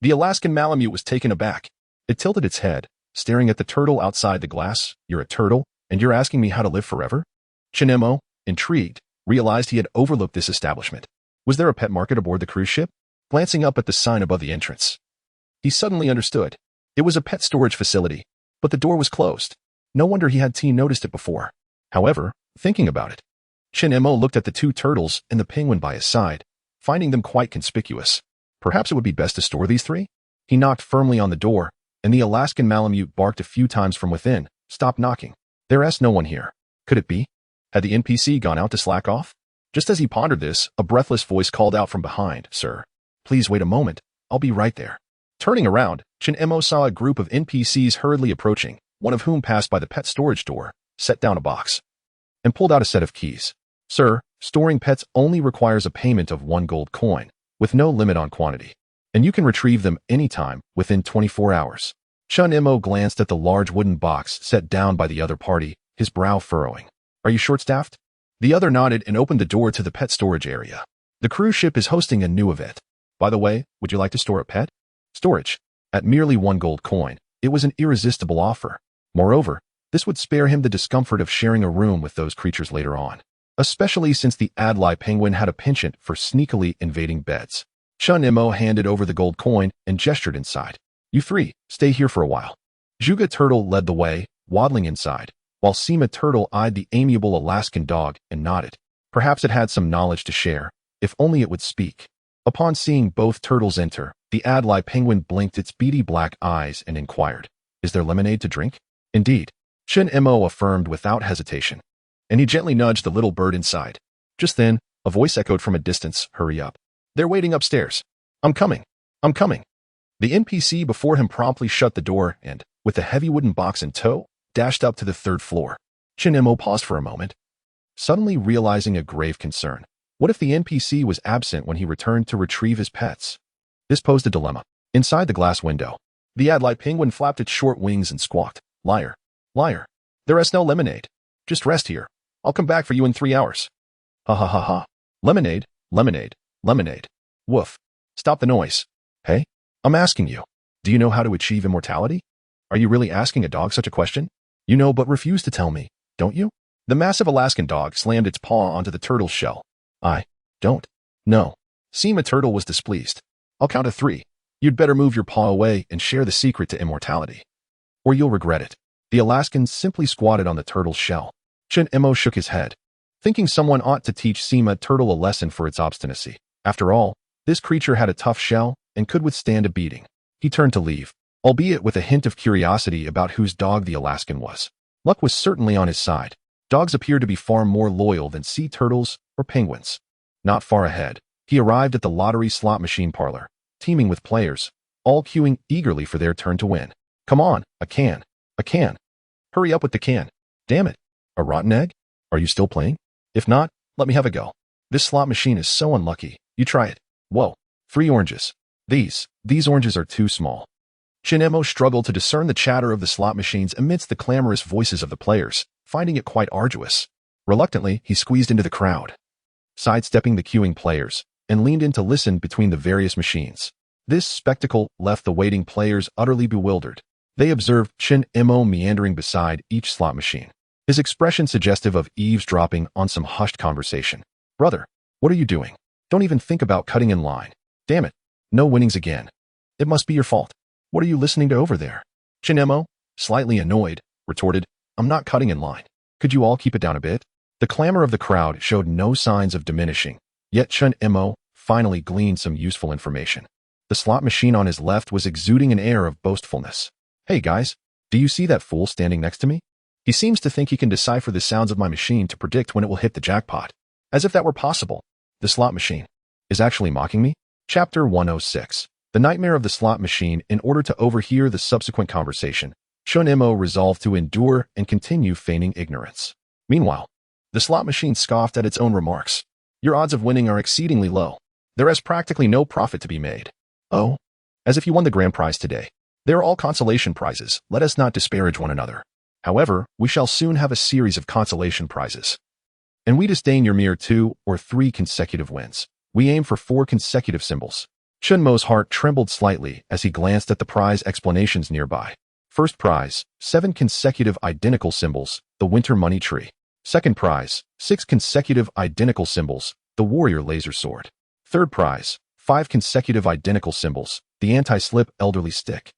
The Alaskan Malamute was taken aback. It tilted its head, staring at the turtle outside the glass. "You're a turtle, and you're asking me how to live forever?" Chun Mo, intrigued, realized he had overlooked this establishment. Was there a pet market aboard the cruise ship? Glancing up at the sign above the entrance, he suddenly understood. It was a pet storage facility, but the door was closed. No wonder he had noticed it before. However, thinking about it, Chun Mo looked at the 2 turtles and the penguin by his side, finding them quite conspicuous. Perhaps it would be best to store these 3? He knocked firmly on the door, and the Alaskan Malamute barked a few times from within. "Stop knocking. There's no one here." Could it be? Had the NPC gone out to slack off? Just as he pondered this, a breathless voice called out from behind. "Sir, please wait a moment. I'll be right there." Turning around, Chun Mo saw a group of NPCs hurriedly approaching, one of whom passed by the pet storage door, set down a box, and pulled out a set of keys. "Sir, storing pets only requires a payment of 1 gold coin, with no limit on quantity, and you can retrieve them anytime within 24 hours. Chun Mo glanced at the large wooden box set down by the other party, his brow furrowing. "Are you short-staffed?" The other nodded and opened the door to the pet storage area. "The cruise ship is hosting a new event. By the way, would you like to store a pet?" Storage. At merely 1 gold coin, it was an irresistible offer. Moreover, This would spare him the discomfort of sharing a room with those creatures later on, especially since the Adlai penguin had a penchant for sneakily invading beds. Chun Imo handed over the gold coin and gestured inside. You three, stay here for a while. Juga Turtle led the way, waddling inside, while Seema Turtle eyed the amiable Alaskan dog and nodded. Perhaps it had some knowledge to share, if only it would speak. Upon seeing both turtles enter, the Adlai penguin blinked its beady black eyes and inquired, Is there lemonade to drink? Indeed, Chun Imo affirmed without hesitation, and he gently nudged the little bird inside. Just then, a voice echoed from a distance, Hurry up. They're waiting upstairs. I'm coming. I'm coming. The NPC before him promptly shut the door and, with the heavy wooden box in tow, dashed up to the third floor. Chun Imo paused for a moment, suddenly realizing a grave concern. What if the NPC was absent when he returned to retrieve his pets? This posed a dilemma. Inside the glass window, the Adlai penguin flapped its short wings and squawked, Liar. Liar. There is no lemonade. Just rest here. I'll come back for you in 3 hours. Ha ha ha ha. Lemonade, lemonade, lemonade. Woof. Stop the noise. Hey, I'm asking you. Do you know how to achieve immortality? Are you really asking a dog such a question? You know but refuse to tell me, don't you? The massive Alaskan dog slammed its paw onto the turtle's shell. I don't know. Seema Turtle was displeased. I'll count to 3. You'd better move your paw away and share the secret to immortality, or you'll regret it. The Alaskan simply squatted on the turtle's shell. Chun Imo shook his head, thinking someone ought to teach Seema Turtle a lesson for its obstinacy. After all, this creature had a tough shell and could withstand a beating. He turned to leave, albeit with a hint of curiosity about whose dog the Alaskan was. Luck was certainly on his side. Dogs appeared to be far more loyal than sea turtles or penguins. Not far ahead, he arrived at the lottery slot machine parlor, teeming with players, all queuing eagerly for their turn to win. Come on, a can. A can. Hurry up with the can. Damn it. A rotten egg? Are you still playing? If not, let me have a go. This slot machine is so unlucky. You try it. Whoa. 3 oranges. These oranges are too small. Chun Imo struggled to discern the chatter of the slot machines amidst the clamorous voices of the players, finding it quite arduous. Reluctantly, he squeezed into the crowd, sidestepping the queuing players, and leaned in to listen between the various machines. This spectacle left the waiting players utterly bewildered. They observed Chun Imo meandering beside each slot machine, his expression suggestive of eavesdropping on some hushed conversation. Brother, what are you doing? Don't even think about cutting in line. Damn it. No winnings again. It must be your fault. What are you listening to over there? Chun Imo, slightly annoyed, retorted, I'm not cutting in line. Could you all keep it down a bit? The clamor of the crowd showed no signs of diminishing, yet Chun Imo finally gleaned some useful information. The slot machine on his left was exuding an air of boastfulness. Hey guys, do you see that fool standing next to me? He seems to think he can decipher the sounds of my machine to predict when it will hit the jackpot. As if that were possible. The slot machine is actually mocking me? Chapter 106. The nightmare of the slot machine. In order to overhear the subsequent conversation, Chun Imo resolved to endure and continue feigning ignorance. Meanwhile, the slot machine scoffed at its own remarks. Your odds of winning are exceedingly low. There is practically no profit to be made. Oh, as if you won the grand prize today. They are all consolation prizes. Let us not disparage one another. However, we shall soon have a series of consolation prizes. And we disdain your mere 2 or 3 consecutive wins. We aim for 4 consecutive symbols. Chun Mo's heart trembled slightly as he glanced at the prize explanations nearby. First prize, 7 consecutive identical symbols, the winter money tree. Second prize, 6 consecutive identical symbols, the warrior laser sword. Third prize, 5 consecutive identical symbols, the anti-slip elderly stick.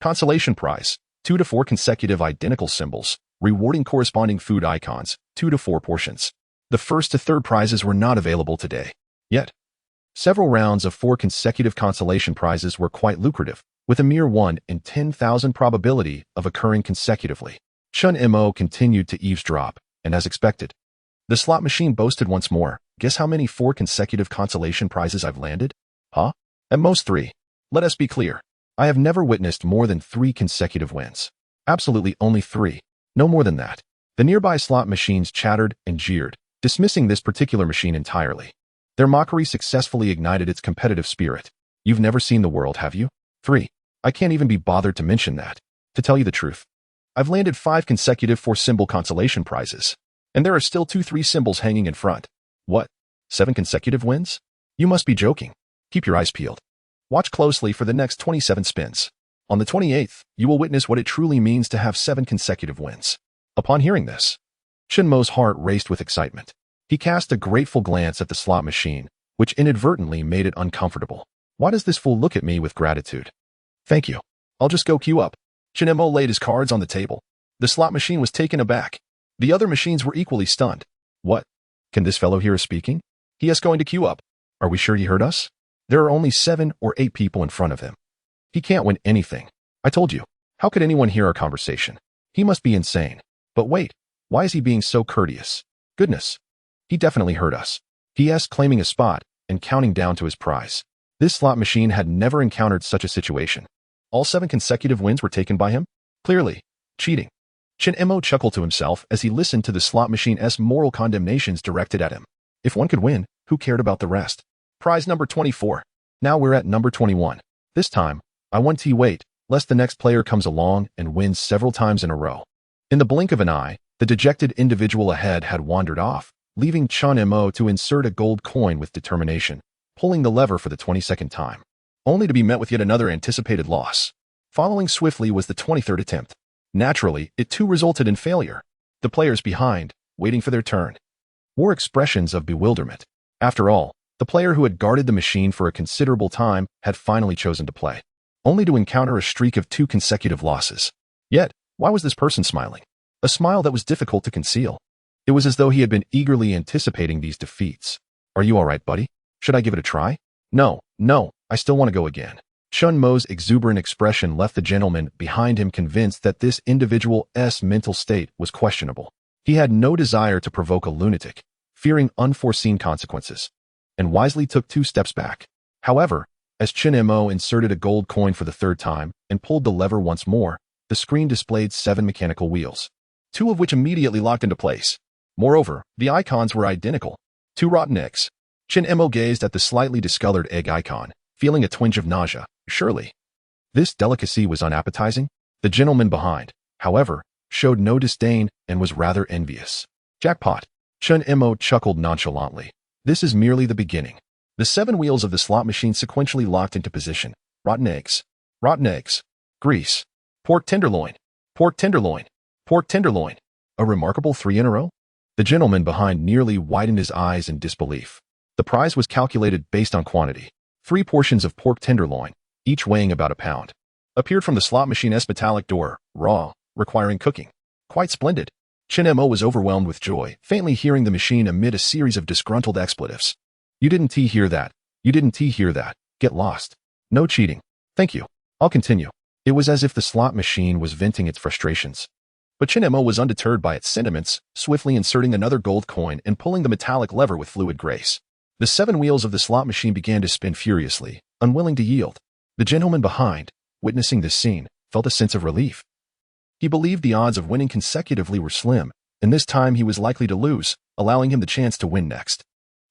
Consolation prize, 2 to 4 consecutive identical symbols, rewarding corresponding food icons, 2 to 4 portions. The first to third prizes were not available today. Yet, several rounds of 4 consecutive consolation prizes were quite lucrative, with a mere 1 in 10,000 probability of occurring consecutively. Chun Imo continued to eavesdrop, and as expected, the slot machine boasted once more, guess how many 4 consecutive consolation prizes I've landed? Huh? At most 3. Let us be clear. I have never witnessed more than 3 consecutive wins. Absolutely only 3. No more than that. The nearby slot machines chattered and jeered, dismissing this particular machine entirely. Their mockery successfully ignited its competitive spirit. You've never seen the world, have you? 3. I can't even be bothered to mention that. To tell you the truth, I've landed 5 consecutive 4-symbol consolation prizes. And there are still 2 3-symbols hanging in front. What? 7 consecutive wins? You must be joking. Keep your eyes peeled. Watch closely for the next 27 spins. On the 28th, you will witness what it truly means to have 7 consecutive wins. Upon hearing this, Shinmo's heart raced with excitement. He cast a grateful glance at the slot machine, which inadvertently made it uncomfortable. Why does this fool look at me with gratitude? Thank you. I'll just go queue up. Shinmo laid his cards on the table. The slot machine was taken aback. The other machines were equally stunned. What? Can this fellow hear us speaking? He is going to queue up. Are we sure he heard us? There are only 7 or 8 people in front of him. He can't win anything. I told you. How could anyone hear our conversation? He must be insane. But wait, why is he being so courteous? Goodness. He definitely heard us. He asked, claiming a spot and counting down to his prize. This slot machine had never encountered such a situation. All 7 consecutive wins were taken by him? Clearly, cheating. Shinmo chuckled to himself as he listened to the slot machine's moral condemnations directed at him. If one could win, who cared about the rest? Prize number 24. Now we're at number 21. This time, I want to wait, lest the next player comes along and wins several times in a row. In the blink of an eye, the dejected individual ahead had wandered off, leaving Shinmo to insert a gold coin with determination, pulling the lever for the 22nd time, only to be met with yet another anticipated loss. Following swiftly was the 23rd attempt. Naturally, it too resulted in failure. The players behind, waiting for their turn, wore expressions of bewilderment. After all, the player who had guarded the machine for a considerable time had finally chosen to play, only to encounter a streak of 2 consecutive losses. Yet, why was this person smiling? A smile that was difficult to conceal. It was as though he had been eagerly anticipating these defeats. Are you all right, buddy? Should I give it a try? No, I still want to go again. Shinmo's exuberant expression left the gentleman behind him convinced that this individual's mental state was questionable. He had no desire to provoke a lunatic, fearing unforeseen consequences, and wisely took 2 steps back. However, as Shinmo inserted a gold coin for the 3rd time and pulled the lever once more, the screen displayed 7 mechanical wheels, 2 of which immediately locked into place. Moreover, the icons were identical. 2 rotten eggs. Shinmo gazed at the slightly discolored egg icon, feeling a twinge of nausea. Surely, this delicacy was unappetizing. The gentleman behind, however, showed no disdain and was rather envious. Jackpot. Shinmo chuckled nonchalantly. This is merely the beginning. The 7 wheels of the slot machine sequentially locked into position. Rotten eggs. Rotten eggs. Grease. Pork tenderloin. Pork tenderloin. Pork tenderloin. A remarkable 3 in a row? The gentleman behind nearly widened his eyes in disbelief. The prize was calculated based on quantity. 3 portions of pork tenderloin, each weighing about a pound, appeared from the slot machine's metallic door, raw, requiring cooking. Quite splendid. Shinmo was overwhelmed with joy, faintly hearing the machine amid a series of disgruntled expletives. You didn't hear that. You didn't hear that. Get lost. No cheating. Thank you. I'll continue. It was as if the slot machine was venting its frustrations. But Shinmo was undeterred by its sentiments, swiftly inserting another gold coin and pulling the metallic lever with fluid grace. The 7 wheels of the slot machine began to spin furiously, unwilling to yield. The gentleman behind, witnessing this scene, felt a sense of relief. He believed the odds of winning consecutively were slim, and this time he was likely to lose, allowing him the chance to win next.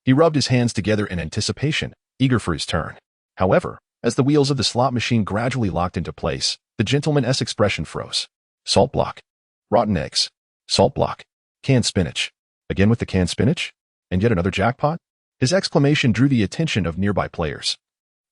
He rubbed his hands together in anticipation, eager for his turn. However, as the wheels of the slot machine gradually locked into place, the gentleman's expression froze. Salt block. Rotten eggs. Salt block. Canned spinach. Again with the canned spinach? And yet another jackpot? His exclamation drew the attention of nearby players,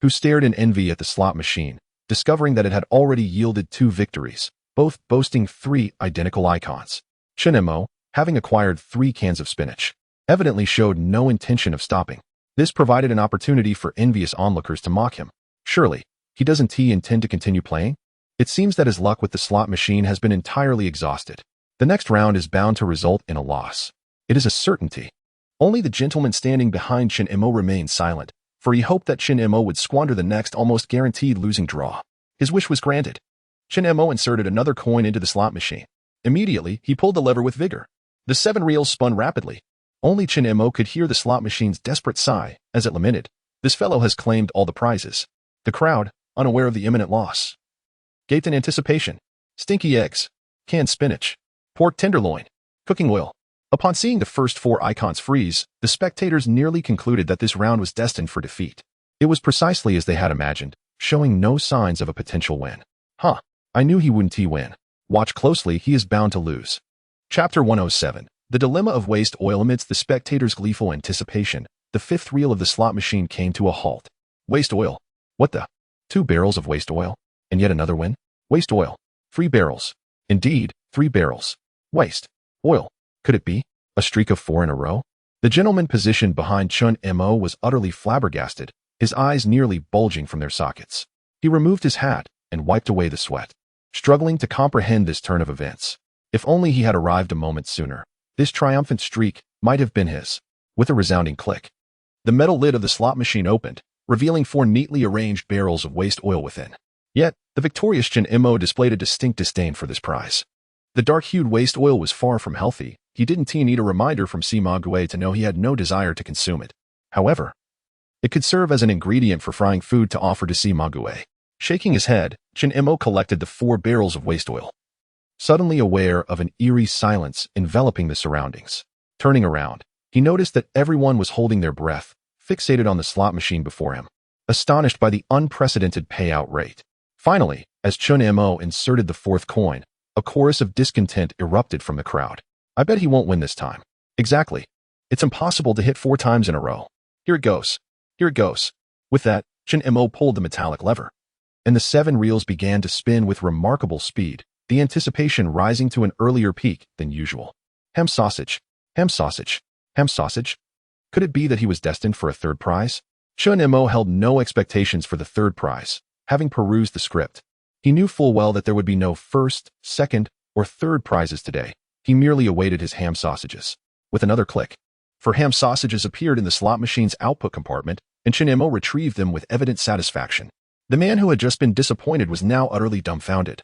who stared in envy at the slot machine, discovering that it had already yielded 2 victories, both boasting 3 identical icons. Shinmo, having acquired 3 cans of spinach, evidently showed no intention of stopping. This provided an opportunity for envious onlookers to mock him. Surely, he doesn't intend to continue playing? It seems that his luck with the slot machine has been entirely exhausted. The next round is bound to result in a loss. It is a certainty. Only the gentleman standing behind Shinmo remained silent, for he hoped that Shinmo would squander the next almost guaranteed losing draw. His wish was granted. Shinmo inserted another coin into the slot machine. Immediately, he pulled the lever with vigor. The 7 reels spun rapidly. Only Shinmo could hear the slot machine's desperate sigh as it lamented. This fellow has claimed all the prizes. The crowd, unaware of the imminent loss, gaped in anticipation. Stinky eggs, canned spinach, pork tenderloin, cooking oil. Upon seeing the first 4 icons freeze, the spectators nearly concluded that this round was destined for defeat. It was precisely as they had imagined, showing no signs of a potential win. I knew he wouldn't win. Watch closely, he is bound to lose. Chapter 107. The Dilemma of Waste Oil. Amidst the spectators' gleeful anticipation, the 5th reel of the slot machine came to a halt. Waste oil. What the? 2 barrels of waste oil. And yet another win? Waste oil. 3 barrels. Indeed, 3 barrels. Waste. Oil. Could it be? A streak of 4 in a row? The gentleman positioned behind Chun Mo was utterly flabbergasted, his eyes nearly bulging from their sockets. He removed his hat and wiped away the sweat, struggling to comprehend this turn of events. If only he had arrived a moment sooner, this triumphant streak might have been his. With a resounding click, the metal lid of the slot machine opened, revealing 4 neatly arranged barrels of waste oil within. Yet, the victorious Chun Mo displayed a distinct disdain for this prize. The dark-hued waste oil was far from healthy. He didn't need a reminder from Sima Gui to know he had no desire to consume it. However, it could serve as an ingredient for frying food to offer to Sima Gui. Shaking his head, Chun Mo collected the 4 barrels of waste oil, suddenly aware of an eerie silence enveloping the surroundings. Turning around, he noticed that everyone was holding their breath, fixated on the slot machine before him, astonished by the unprecedented payout rate. Finally, as Chun Mo inserted the 4th coin, a chorus of discontent erupted from the crowd. I bet he won't win this time. Exactly. It's impossible to hit 4 times in a row. Here it goes. Here it goes. With that, Chun Mo pulled the metallic lever, and the 7 reels began to spin with remarkable speed, the anticipation rising to an earlier peak than usual. Ham sausage. Ham sausage. Ham sausage? Could it be that he was destined for a 3rd prize? Chun Mo held no expectations for the 3rd prize, having perused the script. He knew full well that there would be no 1st, 2nd, or 3rd prizes today. He merely awaited his ham sausages. With another click, 4 ham sausages appeared in the slot machine's output compartment, and Chun Mo retrieved them with evident satisfaction. The man who had just been disappointed was now utterly dumbfounded,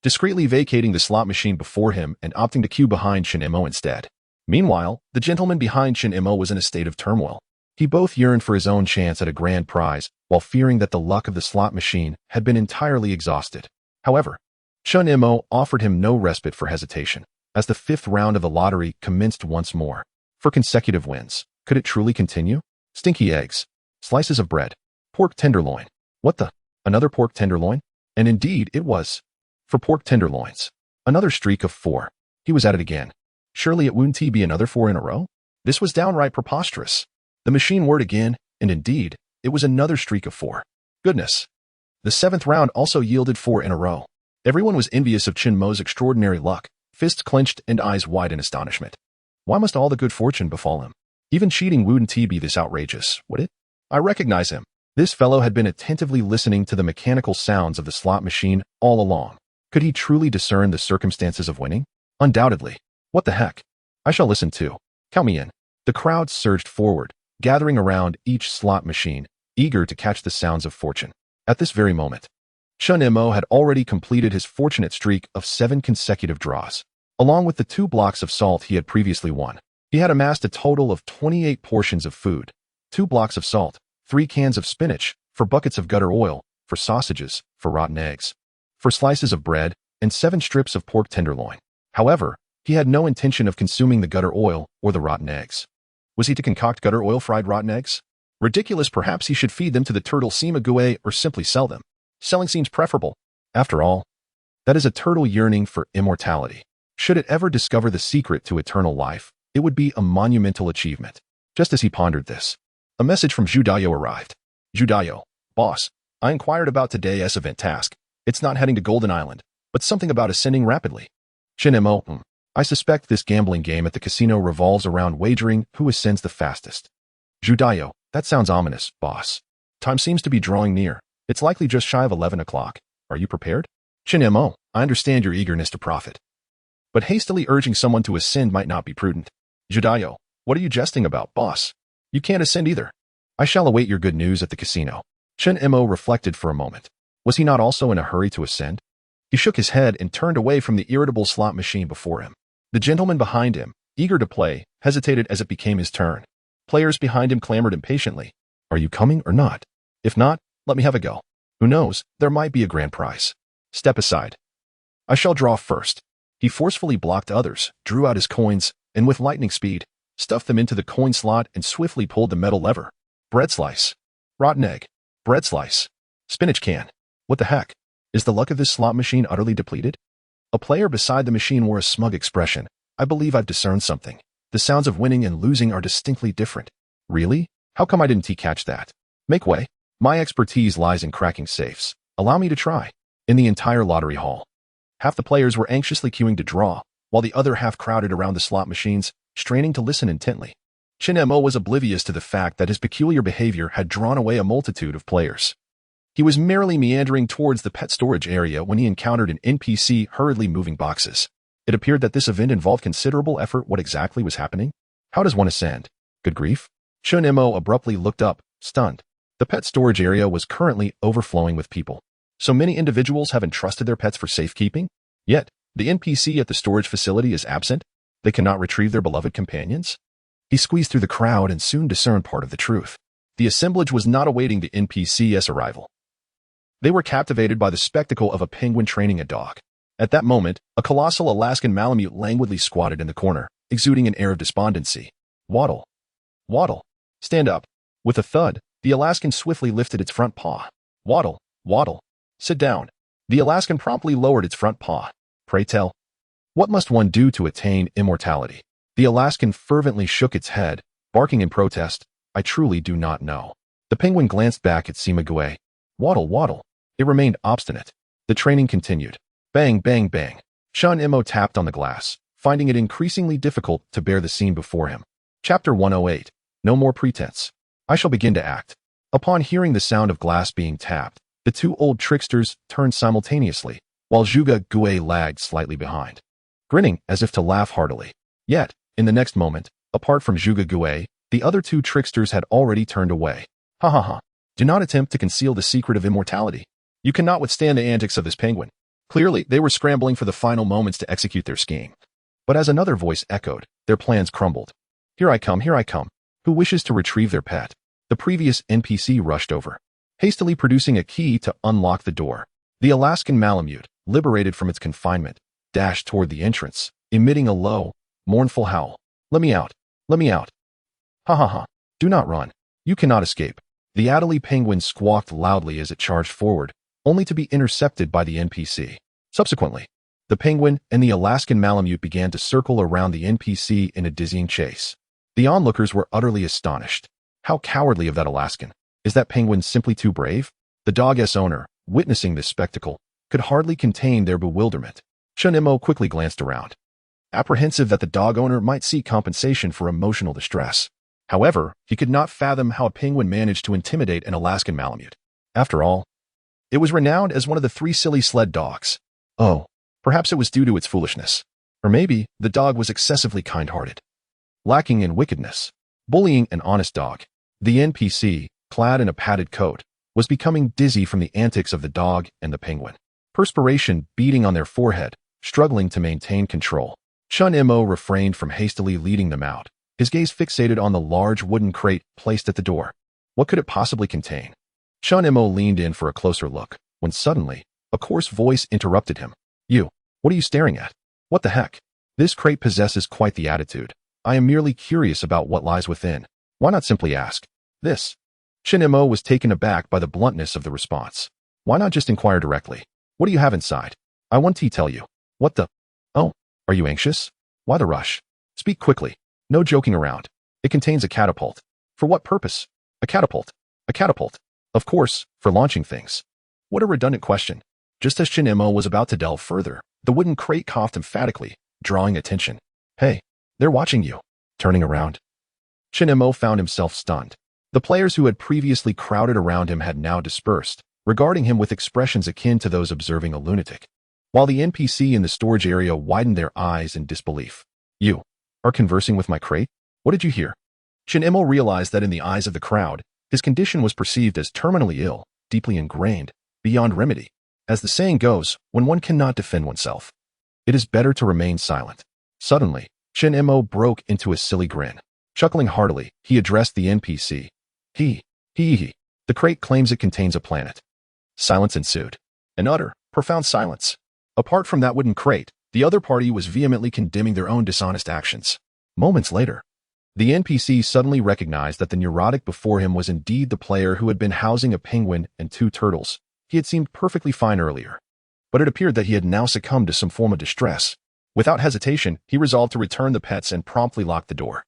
discreetly vacating the slot machine before him and opting to queue behind Chun Mo instead. Meanwhile, the gentleman behind Chun Mo was in a state of turmoil. He both yearned for his own chance at a grand prize, while fearing that the luck of the slot machine had been entirely exhausted. However, Chun Mo offered him no respite for hesitation, as the 5th round of the lottery commenced once more. For consecutive wins, could it truly continue? Stinky eggs, slices of bread, pork tenderloin. What the? Another pork tenderloin? And indeed, it was. For pork tenderloins, another streak of 4. He was at it again. Surely it wouldn't be another 4 in a row? This was downright preposterous. The machine whirred again, and indeed, it was another streak of 4. Goodness. The 7th round also yielded 4 in a row. Everyone was envious of Chun Mo's extraordinary luck, fists clenched and eyes wide in astonishment. Why must all the good fortune befall him? Even cheating wouldn't be this outrageous, would it? I recognize him. This fellow had been attentively listening to the mechanical sounds of the slot machine all along. Could he truly discern the circumstances of winning? Undoubtedly. What the heck? I shall listen too. Count me in. The crowd surged forward, gathering around each slot machine, eager to catch the sounds of fortune. At this very moment, Chun Mo had already completed his fortunate streak of 7 consecutive draws. Along with the 2 blocks of salt he had previously won, he had amassed a total of 28 portions of food, 2 blocks of salt, 3 cans of spinach, 4 buckets of gutter oil, 4 sausages, 4 rotten eggs, 4 slices of bread, and 7 strips of pork tenderloin. However, he had no intention of consuming the gutter oil or the rotten eggs. Was he to concoct gutter oil fried rotten eggs? Ridiculous. Perhaps he should feed them to the turtle Sima Gui or simply sell them. Selling seems preferable. After all, that is a turtle yearning for immortality. Should it ever discover the secret to eternal life, it would be a monumental achievement. Just as he pondered this, a message from Judayo arrived. Judayo, boss, I inquired about today's event task. It's not heading to Golden Island, but something about ascending rapidly. Chun Mo, I suspect this gambling game at the casino revolves around wagering who ascends the fastest. Judayo, that sounds ominous, boss. Time seems to be drawing near. It's likely just shy of 11 o'clock. Are you prepared? Chun Mo, I understand your eagerness to profit, but hastily urging someone to ascend might not be prudent. Judayo, what are you jesting about, boss? You can't ascend either. I shall await your good news at the casino. Chun Mo reflected for a moment. Was he not also in a hurry to ascend? He shook his head and turned away from the irritable slot machine before him. The gentleman behind him, eager to play, hesitated as it became his turn. Players behind him clamored impatiently. Are you coming or not? If not, let me have a go. Who knows, there might be a grand prize. Step aside. I shall draw first. He forcefully blocked others, drew out his coins, and with lightning speed, stuffed them into the coin slot and swiftly pulled the metal lever. Bread slice. Rotten egg. Bread slice. Spinach can. What the heck? Is the luck of this slot machine utterly depleted? A player beside the machine wore a smug expression. I believe I've discerned something. The sounds of winning and losing are distinctly different. Really? How come I didn't catch that? Make way. My expertise lies in cracking safes. Allow me to try. In the entire lottery hall, half the players were anxiously queuing to draw, while the other half crowded around the slot machines, straining to listen intently. Shin-Mo was oblivious to the fact that his peculiar behavior had drawn away a multitude of players. He was merely meandering towards the pet storage area when he encountered an NPC hurriedly moving boxes. It appeared that this event involved considerable effort. What exactly was happening? How does one ascend? Good grief. Shin-Mo abruptly looked up, stunned. The pet storage area was currently overflowing with people. So many individuals have entrusted their pets for safekeeping? Yet, the NPC at the storage facility is absent? They cannot retrieve their beloved companions? He squeezed through the crowd and soon discerned part of the truth. The assemblage was not awaiting the NPC's arrival. They were captivated by the spectacle of a penguin training a dog. At that moment, a colossal Alaskan Malamute languidly squatted in the corner, exuding an air of despondency. Waddle. Waddle. Stand up. With a thud, the Alaskan swiftly lifted its front paw. Waddle. Waddle. Sit down. The Alaskan promptly lowered its front paw. Pray tell. What must one do to attain immortality? The Alaskan fervently shook its head, barking in protest. I truly do not know. The penguin glanced back at Simague. Waddle, waddle. It remained obstinate. The training continued. Bang, bang, bang. Shin-Mo tapped on the glass, finding it increasingly difficult to bear the scene before him. Chapter 108. No more pretense. I shall begin to act. Upon hearing the sound of glass being tapped, the two old tricksters turned simultaneously, while Zhuge Gue lagged slightly behind, grinning as if to laugh heartily. Yet, in the next moment, apart from Zhuge Gue, the other two tricksters had already turned away. Ha ha ha. Do not attempt to conceal the secret of immortality. You cannot withstand the antics of this penguin. Clearly, they were scrambling for the final moments to execute their scheme. But as another voice echoed, their plans crumbled. Here I come, here I come. Who wishes to retrieve their pet? The previous NPC rushed over, hastily producing a key to unlock the door. The Alaskan Malamute, liberated from its confinement, dashed toward the entrance, emitting a low, mournful howl. Let me out. Let me out. Ha ha ha. Do not run. You cannot escape. The Adelie penguin squawked loudly as it charged forward, only to be intercepted by the NPC. Subsequently, the penguin and the Alaskan Malamute began to circle around the NPC in a dizzying chase. The onlookers were utterly astonished. How cowardly of that Alaskan. Is that penguin simply too brave? The dog's owner, witnessing this spectacle, could hardly contain their bewilderment. Shin-Mo quickly glanced around, apprehensive that the dog owner might seek compensation for emotional distress. However, he could not fathom how a penguin managed to intimidate an Alaskan Malamute. After all, it was renowned as one of the 3 silly sled dogs. Oh, perhaps it was due to its foolishness. Or maybe the dog was excessively kind-hearted, lacking in wickedness. Bullying an honest dog. The NPC, clad in a padded coat, was becoming dizzy from the antics of the dog and the penguin. Perspiration beading on their forehead, struggling to maintain control. Shin-Mo refrained from hastily leading them out, his gaze fixated on the large wooden crate placed at the door. What could it possibly contain? Shin-Mo leaned in for a closer look, when suddenly, a coarse voice interrupted him. You, what are you staring at? What the heck? This crate possesses quite the attitude. I am merely curious about what lies within. Why not simply ask? This. Shin-Mo was taken aback by the bluntness of the response. Why not just inquire directly? What do you have inside? I want to tell you. What the? Oh, are you anxious? Why the rush? Speak quickly. No joking around. It contains a catapult. For what purpose? A catapult. A catapult. Of course, for launching things. What a redundant question. Just as Shin-Mo was about to delve further, the wooden crate coughed emphatically, drawing attention. Hey, they're watching you. Turning around, Shin-Mo found himself stunned. The players who had previously crowded around him had now dispersed, regarding him with expressions akin to those observing a lunatic, while the NPC in the storage area widened their eyes in disbelief. You are conversing with my crate? What did you hear? Shin-Mo realized that in the eyes of the crowd, his condition was perceived as terminally ill, deeply ingrained, beyond remedy. As the saying goes, when one cannot defend oneself, it is better to remain silent. Suddenly, Shin-Mo broke into a silly grin. Chuckling heartily, he addressed the NPC. He. The crate claims it contains a planet. Silence ensued. An utter, profound silence. Apart from that wooden crate, the other party was vehemently condemning their own dishonest actions. Moments later, the NPC suddenly recognized that the neurotic before him was indeed the player who had been housing a penguin and 2 turtles. He had seemed perfectly fine earlier, but it appeared that he had now succumbed to some form of distress. Without hesitation, he resolved to return the pets and promptly locked the door,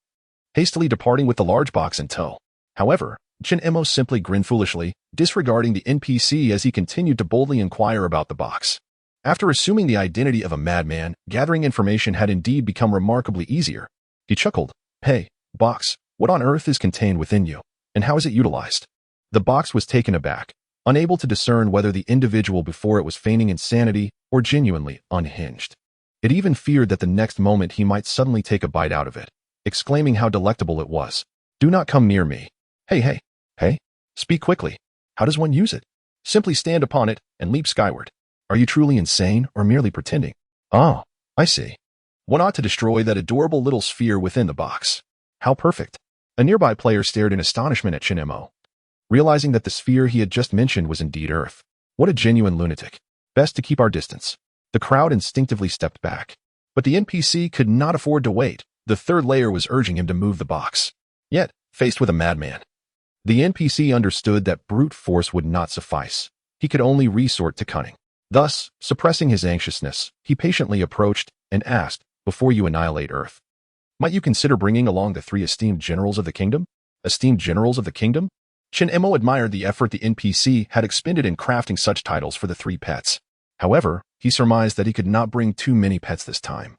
hastily departing with the large box in tow. However, Shin-Mo simply grinned foolishly, disregarding the NPC as he continued to boldly inquire about the box. After assuming the identity of a madman, gathering information had indeed become remarkably easier. He chuckled. Hey, box, what on earth is contained within you, and how is it utilized? The box was taken aback, unable to discern whether the individual before it was feigning insanity or genuinely unhinged. It even feared that the next moment he might suddenly take a bite out of it, exclaiming how delectable it was. Do not come near me. Hey, speak quickly. How does one use it? Simply stand upon it and leap skyward. Are you truly insane or merely pretending? Oh, I see. One ought to destroy that adorable little sphere within the box. How perfect. A nearby player stared in astonishment at Shin-Mo, realizing that the sphere he had just mentioned was indeed Earth. What a genuine lunatic. Best to keep our distance. The crowd instinctively stepped back. But the NPC could not afford to wait. The third layer was urging him to move the box. Yet, faced with a madman, the NPC understood that brute force would not suffice. He could only resort to cunning. Thus, suppressing his anxiousness, he patiently approached and asked, before you annihilate Earth, might you consider bringing along the 3 esteemed generals of the kingdom? Esteemed generals of the kingdom? Shin-Mo admired the effort the NPC had expended in crafting such titles for the 3 pets. However, he surmised that he could not bring too many pets this time,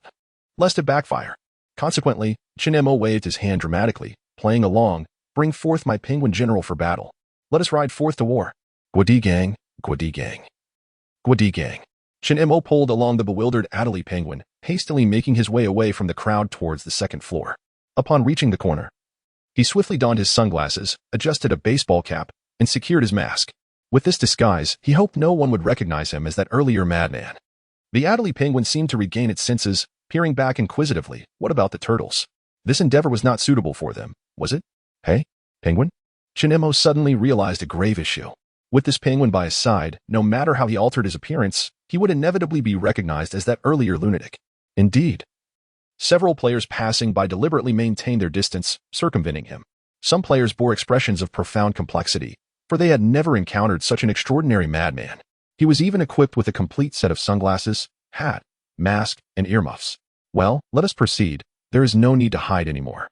lest it backfire. Consequently, Shin-Mo waved his hand dramatically, playing along, bring forth my penguin general for battle. Let us ride forth to war. Gwadi gang, Gwadi gang. Gwadi gang. Shin-Mo pulled along the bewildered Adelie penguin, hastily making his way away from the crowd towards the second floor. Upon reaching the corner, he swiftly donned his sunglasses, adjusted a baseball cap, and secured his mask. With this disguise, he hoped no one would recognize him as that earlier madman. The Adelie penguin seemed to regain its senses, peering back inquisitively. What about the turtles? This endeavor was not suitable for them, was it? Hey, penguin? Shin-Mo suddenly realized a grave issue. With this penguin by his side, no matter how he altered his appearance, he would inevitably be recognized as that earlier lunatic. Indeed. Several players passing by deliberately maintained their distance, circumventing him. Some players bore expressions of profound complexity, for they had never encountered such an extraordinary madman. He was even equipped with a complete set of sunglasses, hat, mask, and earmuffs. Well, let us proceed. There is no need to hide anymore.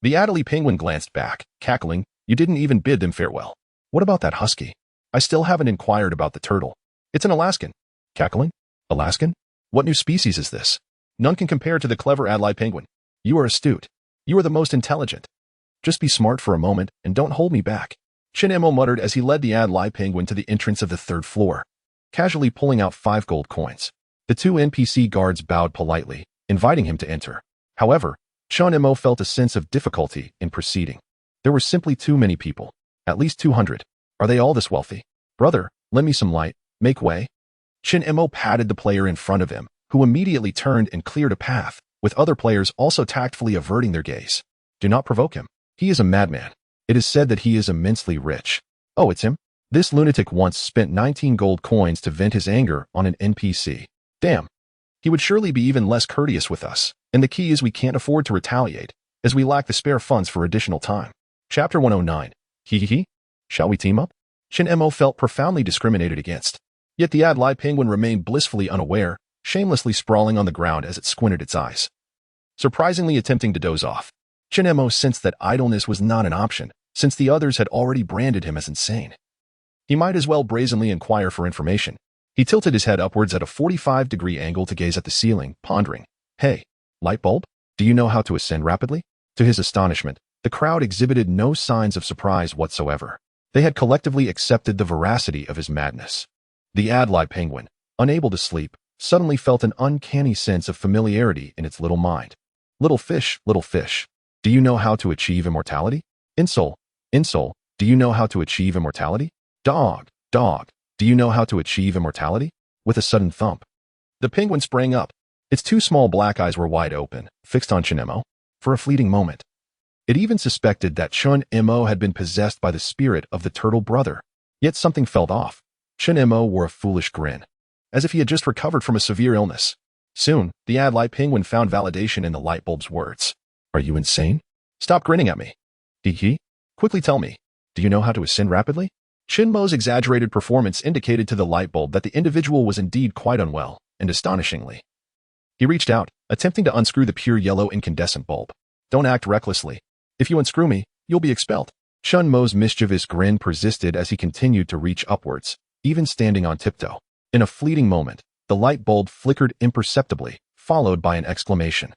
The Adelie penguin glanced back, cackling. You didn't even bid them farewell. What about that husky? I still haven't inquired about the turtle. It's an Alaskan. Cackling? Alaskan? What new species is this? None can compare to the clever Adelie penguin. You are astute. You are the most intelligent. Just be smart for a moment and don't hold me back. Shin-Mo muttered as he led the Adelie penguin to the entrance of the 3rd floor, casually pulling out 5 gold coins. The 2 NPC guards bowed politely, inviting him to enter. However, Shin-Mo felt a sense of difficulty in proceeding. There were simply too many people. At least 200. Are they all this wealthy? Brother, lend me some light. Make way. Shin-Mo patted the player in front of him, who immediately turned and cleared a path, with other players also tactfully averting their gaze. Do not provoke him. He is a madman. It is said that he is immensely rich. Oh, it's him? This lunatic once spent 19 gold coins to vent his anger on an NPC. Damn. He would surely be even less courteous with us, and the key is we can't afford to retaliate, as we lack the spare funds for additional time. Chapter 109. Hee. Shall we team up? Shin-Mo felt profoundly discriminated against. Yet the Adelie penguin remained blissfully unaware, shamelessly sprawling on the ground as it squinted its eyes, surprisingly attempting to doze off. Shin-Mo sensed that idleness was not an option, since the others had already branded him as insane. He might as well brazenly inquire for information. He tilted his head upwards at a 45-degree angle to gaze at the ceiling, pondering. Hey, light bulb? Do you know how to ascend rapidly? To his astonishment, the crowd exhibited no signs of surprise whatsoever. They had collectively accepted the veracity of his madness. The Adelie penguin, unable to sleep, suddenly felt an uncanny sense of familiarity in its little mind. Little fish, do you know how to achieve immortality? Insole, do you know how to achieve immortality? Dog, do you know how to achieve immortality? With a sudden thump, the penguin sprang up. Its 2 small black eyes were wide open, fixed on Shin-Mo. For a fleeting moment, it even suspected that Shin-Mo had been possessed by the spirit of the turtle brother. Yet something felt off. Shin-Mo wore a foolish grin, as if he had just recovered from a severe illness. Soon, the Adelie penguin found validation in the light bulb's words. Are you insane? Stop grinning at me. Hee. Quickly tell me, do you know how to ascend rapidly? Shin-Mo's exaggerated performance indicated to the light bulb that the individual was indeed quite unwell, and astonishingly, he reached out, attempting to unscrew the pure yellow incandescent bulb. Don't act recklessly. If you unscrew me, you'll be expelled. Shin-Mo's mischievous grin persisted as he continued to reach upwards, even standing on tiptoe. In a fleeting moment, The light bulb flickered imperceptibly, followed by an exclamation.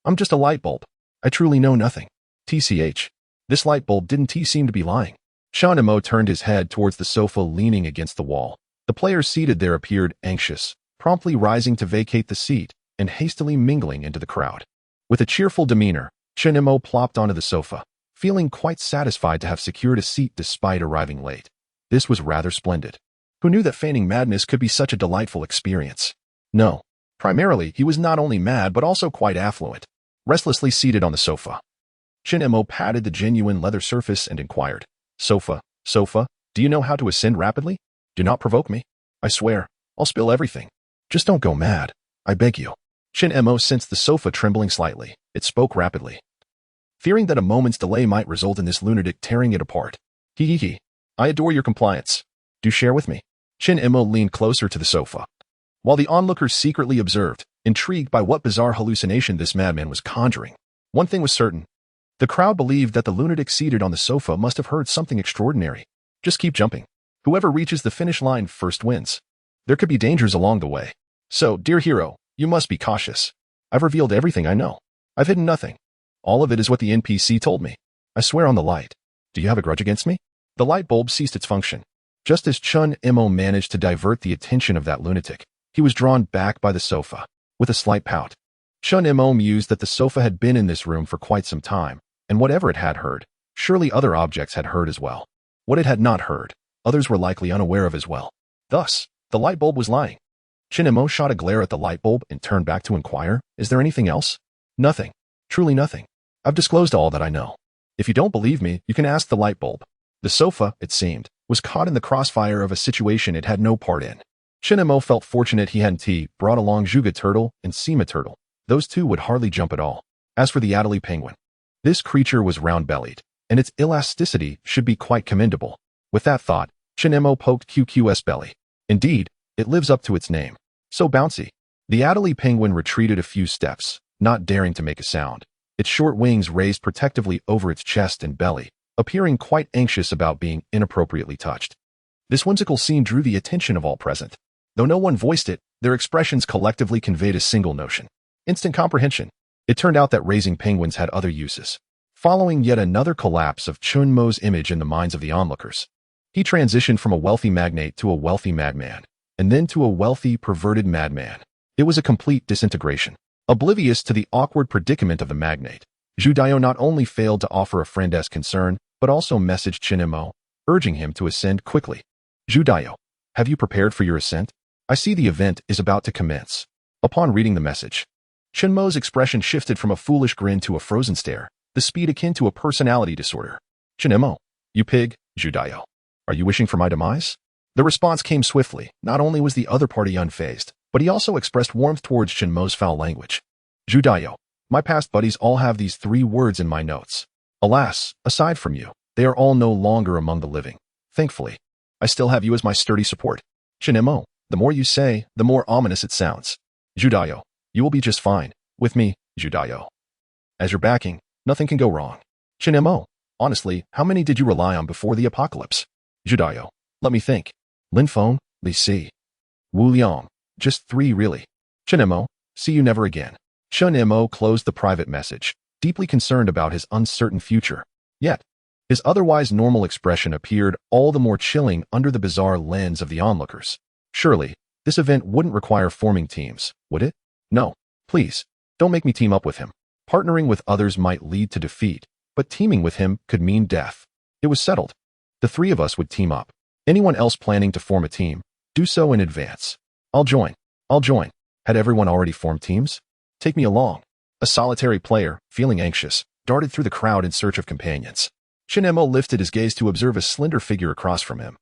I'm just a light bulb. I truly know nothing. TCH. This light bulb didn't seem to be lying. Shanimo turned his head towards the sofa leaning against the wall. The players seated there appeared anxious, promptly rising to vacate the seat and hastily mingling into the crowd. With a cheerful demeanor, Shanimo plopped onto the sofa, feeling quite satisfied to have secured a seat despite arriving late. This was rather splendid. Who knew that feigning madness could be such a delightful experience? No. Primarily, he was not only mad but also quite affluent. Restlessly seated on the sofa, Shinemo patted the genuine leather surface and inquired, Sofa, do you know how to ascend rapidly? Do not provoke me. I swear, I'll spill everything. Just don't go mad. I beg you. Shinemo sensed the sofa trembling slightly. It spoke rapidly. Fearing that a moment's delay might result in this lunatic tearing it apart. Hee. I adore your compliance. Do share with me. Shinemo leaned closer to the sofa. While the onlookers secretly observed, intrigued by what bizarre hallucination this madman was conjuring, one thing was certain. The crowd believed that the lunatic seated on the sofa must have heard something extraordinary. Just keep jumping. Whoever reaches the finish line first wins. There could be dangers along the way. So, dear hero, you must be cautious. I've revealed everything I know. I've hidden nothing. All of it is what the NPC told me. I swear on the light. Do you have a grudge against me? The light bulb ceased its function. Just as Chun Imo managed to divert the attention of that lunatic, he was drawn back by the sofa, with a slight pout. Chun Imo mused that the sofa had been in this room for quite some time, and whatever it had heard, surely other objects had heard as well. What it had not heard, others were likely unaware of as well. Thus, the light bulb was lying. Shinemo shot a glare at the light bulb and turned back to inquire, is there anything else? Nothing. Truly nothing. I've disclosed all that I know. If you don't believe me, you can ask the light bulb. The sofa, it seemed, was caught in the crossfire of a situation it had no part in. Shinemo felt fortunate he hadn't brought along Juga Turtle and Sima Turtle. Those two would hardly jump at all. As for the Adelie Penguin, this creature was round-bellied, and its elasticity should be quite commendable. With that thought, Shinemo poked QQ's belly. Indeed, it lives up to its name. So bouncy. The Adelie Penguin retreated a few steps, not daring to make a sound. Its short wings raised protectively over its chest and belly, appearing quite anxious about being inappropriately touched. This whimsical scene drew the attention of all present. Though no one voiced it, their expressions collectively conveyed a single notion. Instant comprehension. It turned out that raising penguins had other uses. Following yet another collapse of Chunmo's image in the minds of the onlookers, he transitioned from a wealthy magnate to a wealthy madman, and then to a wealthy, perverted madman. It was a complete disintegration. Oblivious to the awkward predicament of the magnate, Zhu Daio not only failed to offer a friend-esque concern, but also messaged Chinemo, urging him to ascend quickly. Zhu Daio, have you prepared for your ascent? I see the event is about to commence. Upon reading the message, Chinmo's expression shifted from a foolish grin to a frozen stare, the speed akin to a personality disorder. Chinemo, you pig, Zhu Daio. Are you wishing for my demise? The response came swiftly. Not only was the other party unfazed, but he also expressed warmth towards Chinmo's foul language. Zhu Daio, my past buddies all have these 3 words in my notes. Alas, aside from you, they are all no longer among the living. Thankfully, I still have you as my sturdy support. Chinemo, the more you say, the more ominous it sounds. Zhu Daio, you will be just fine. With me, Zhu Daio. As your backing, nothing can go wrong. Chinemo, honestly, how many did you rely on before the apocalypse? Zhu Daio, let me think. Lin Feng, Li Si, Wu Liang, just 3 really. Chinemo, see you never again. Chinemo closed the private message, deeply concerned about his uncertain future. Yet, his otherwise normal expression appeared all the more chilling under the bizarre lens of the onlookers. Surely, this event wouldn't require forming teams, would it? No, please, don't make me team up with him. Partnering with others might lead to defeat, but teaming with him could mean death. It was settled. The 3 of us would team up. Anyone else planning to form a team, do so in advance. I'll join. Had everyone already formed teams? Take me along. A solitary player, feeling anxious, darted through the crowd in search of companions. Chinemo lifted his gaze to observe a slender figure across from him.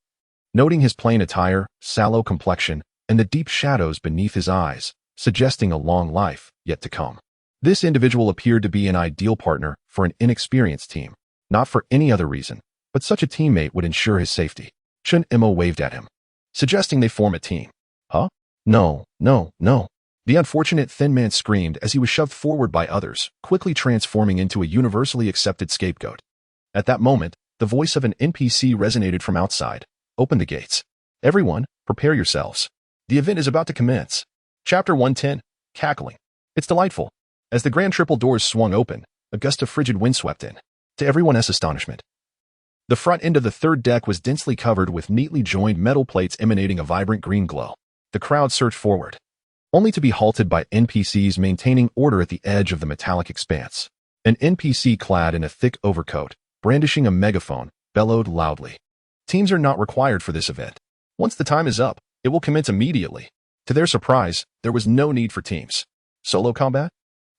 Noting his plain attire, sallow complexion, and the deep shadows beneath his eyes, suggesting a long life yet to come. This individual appeared to be an ideal partner for an inexperienced team, not for any other reason, but such a teammate would ensure his safety. Chun Imo waved at him, suggesting they form a team. Huh? No. The unfortunate thin man screamed as he was shoved forward by others, quickly transforming into a universally accepted scapegoat. At that moment, the voice of an NPC resonated from outside. Open the gates. Everyone, prepare yourselves. The event is about to commence. Chapter 110, Cackling. It's delightful. As the grand triple doors swung open, a gust of frigid wind swept in. To everyone's astonishment, the front end of the third deck was densely covered with neatly joined metal plates emanating a vibrant green glow. The crowd surged forward, only to be halted by NPCs maintaining order at the edge of the metallic expanse. An NPC clad in a thick overcoat, brandishing a megaphone, bellowed loudly. Teams are not required for this event. Once the time is up, it will commence immediately. To their surprise, there was no need for teams. Solo combat?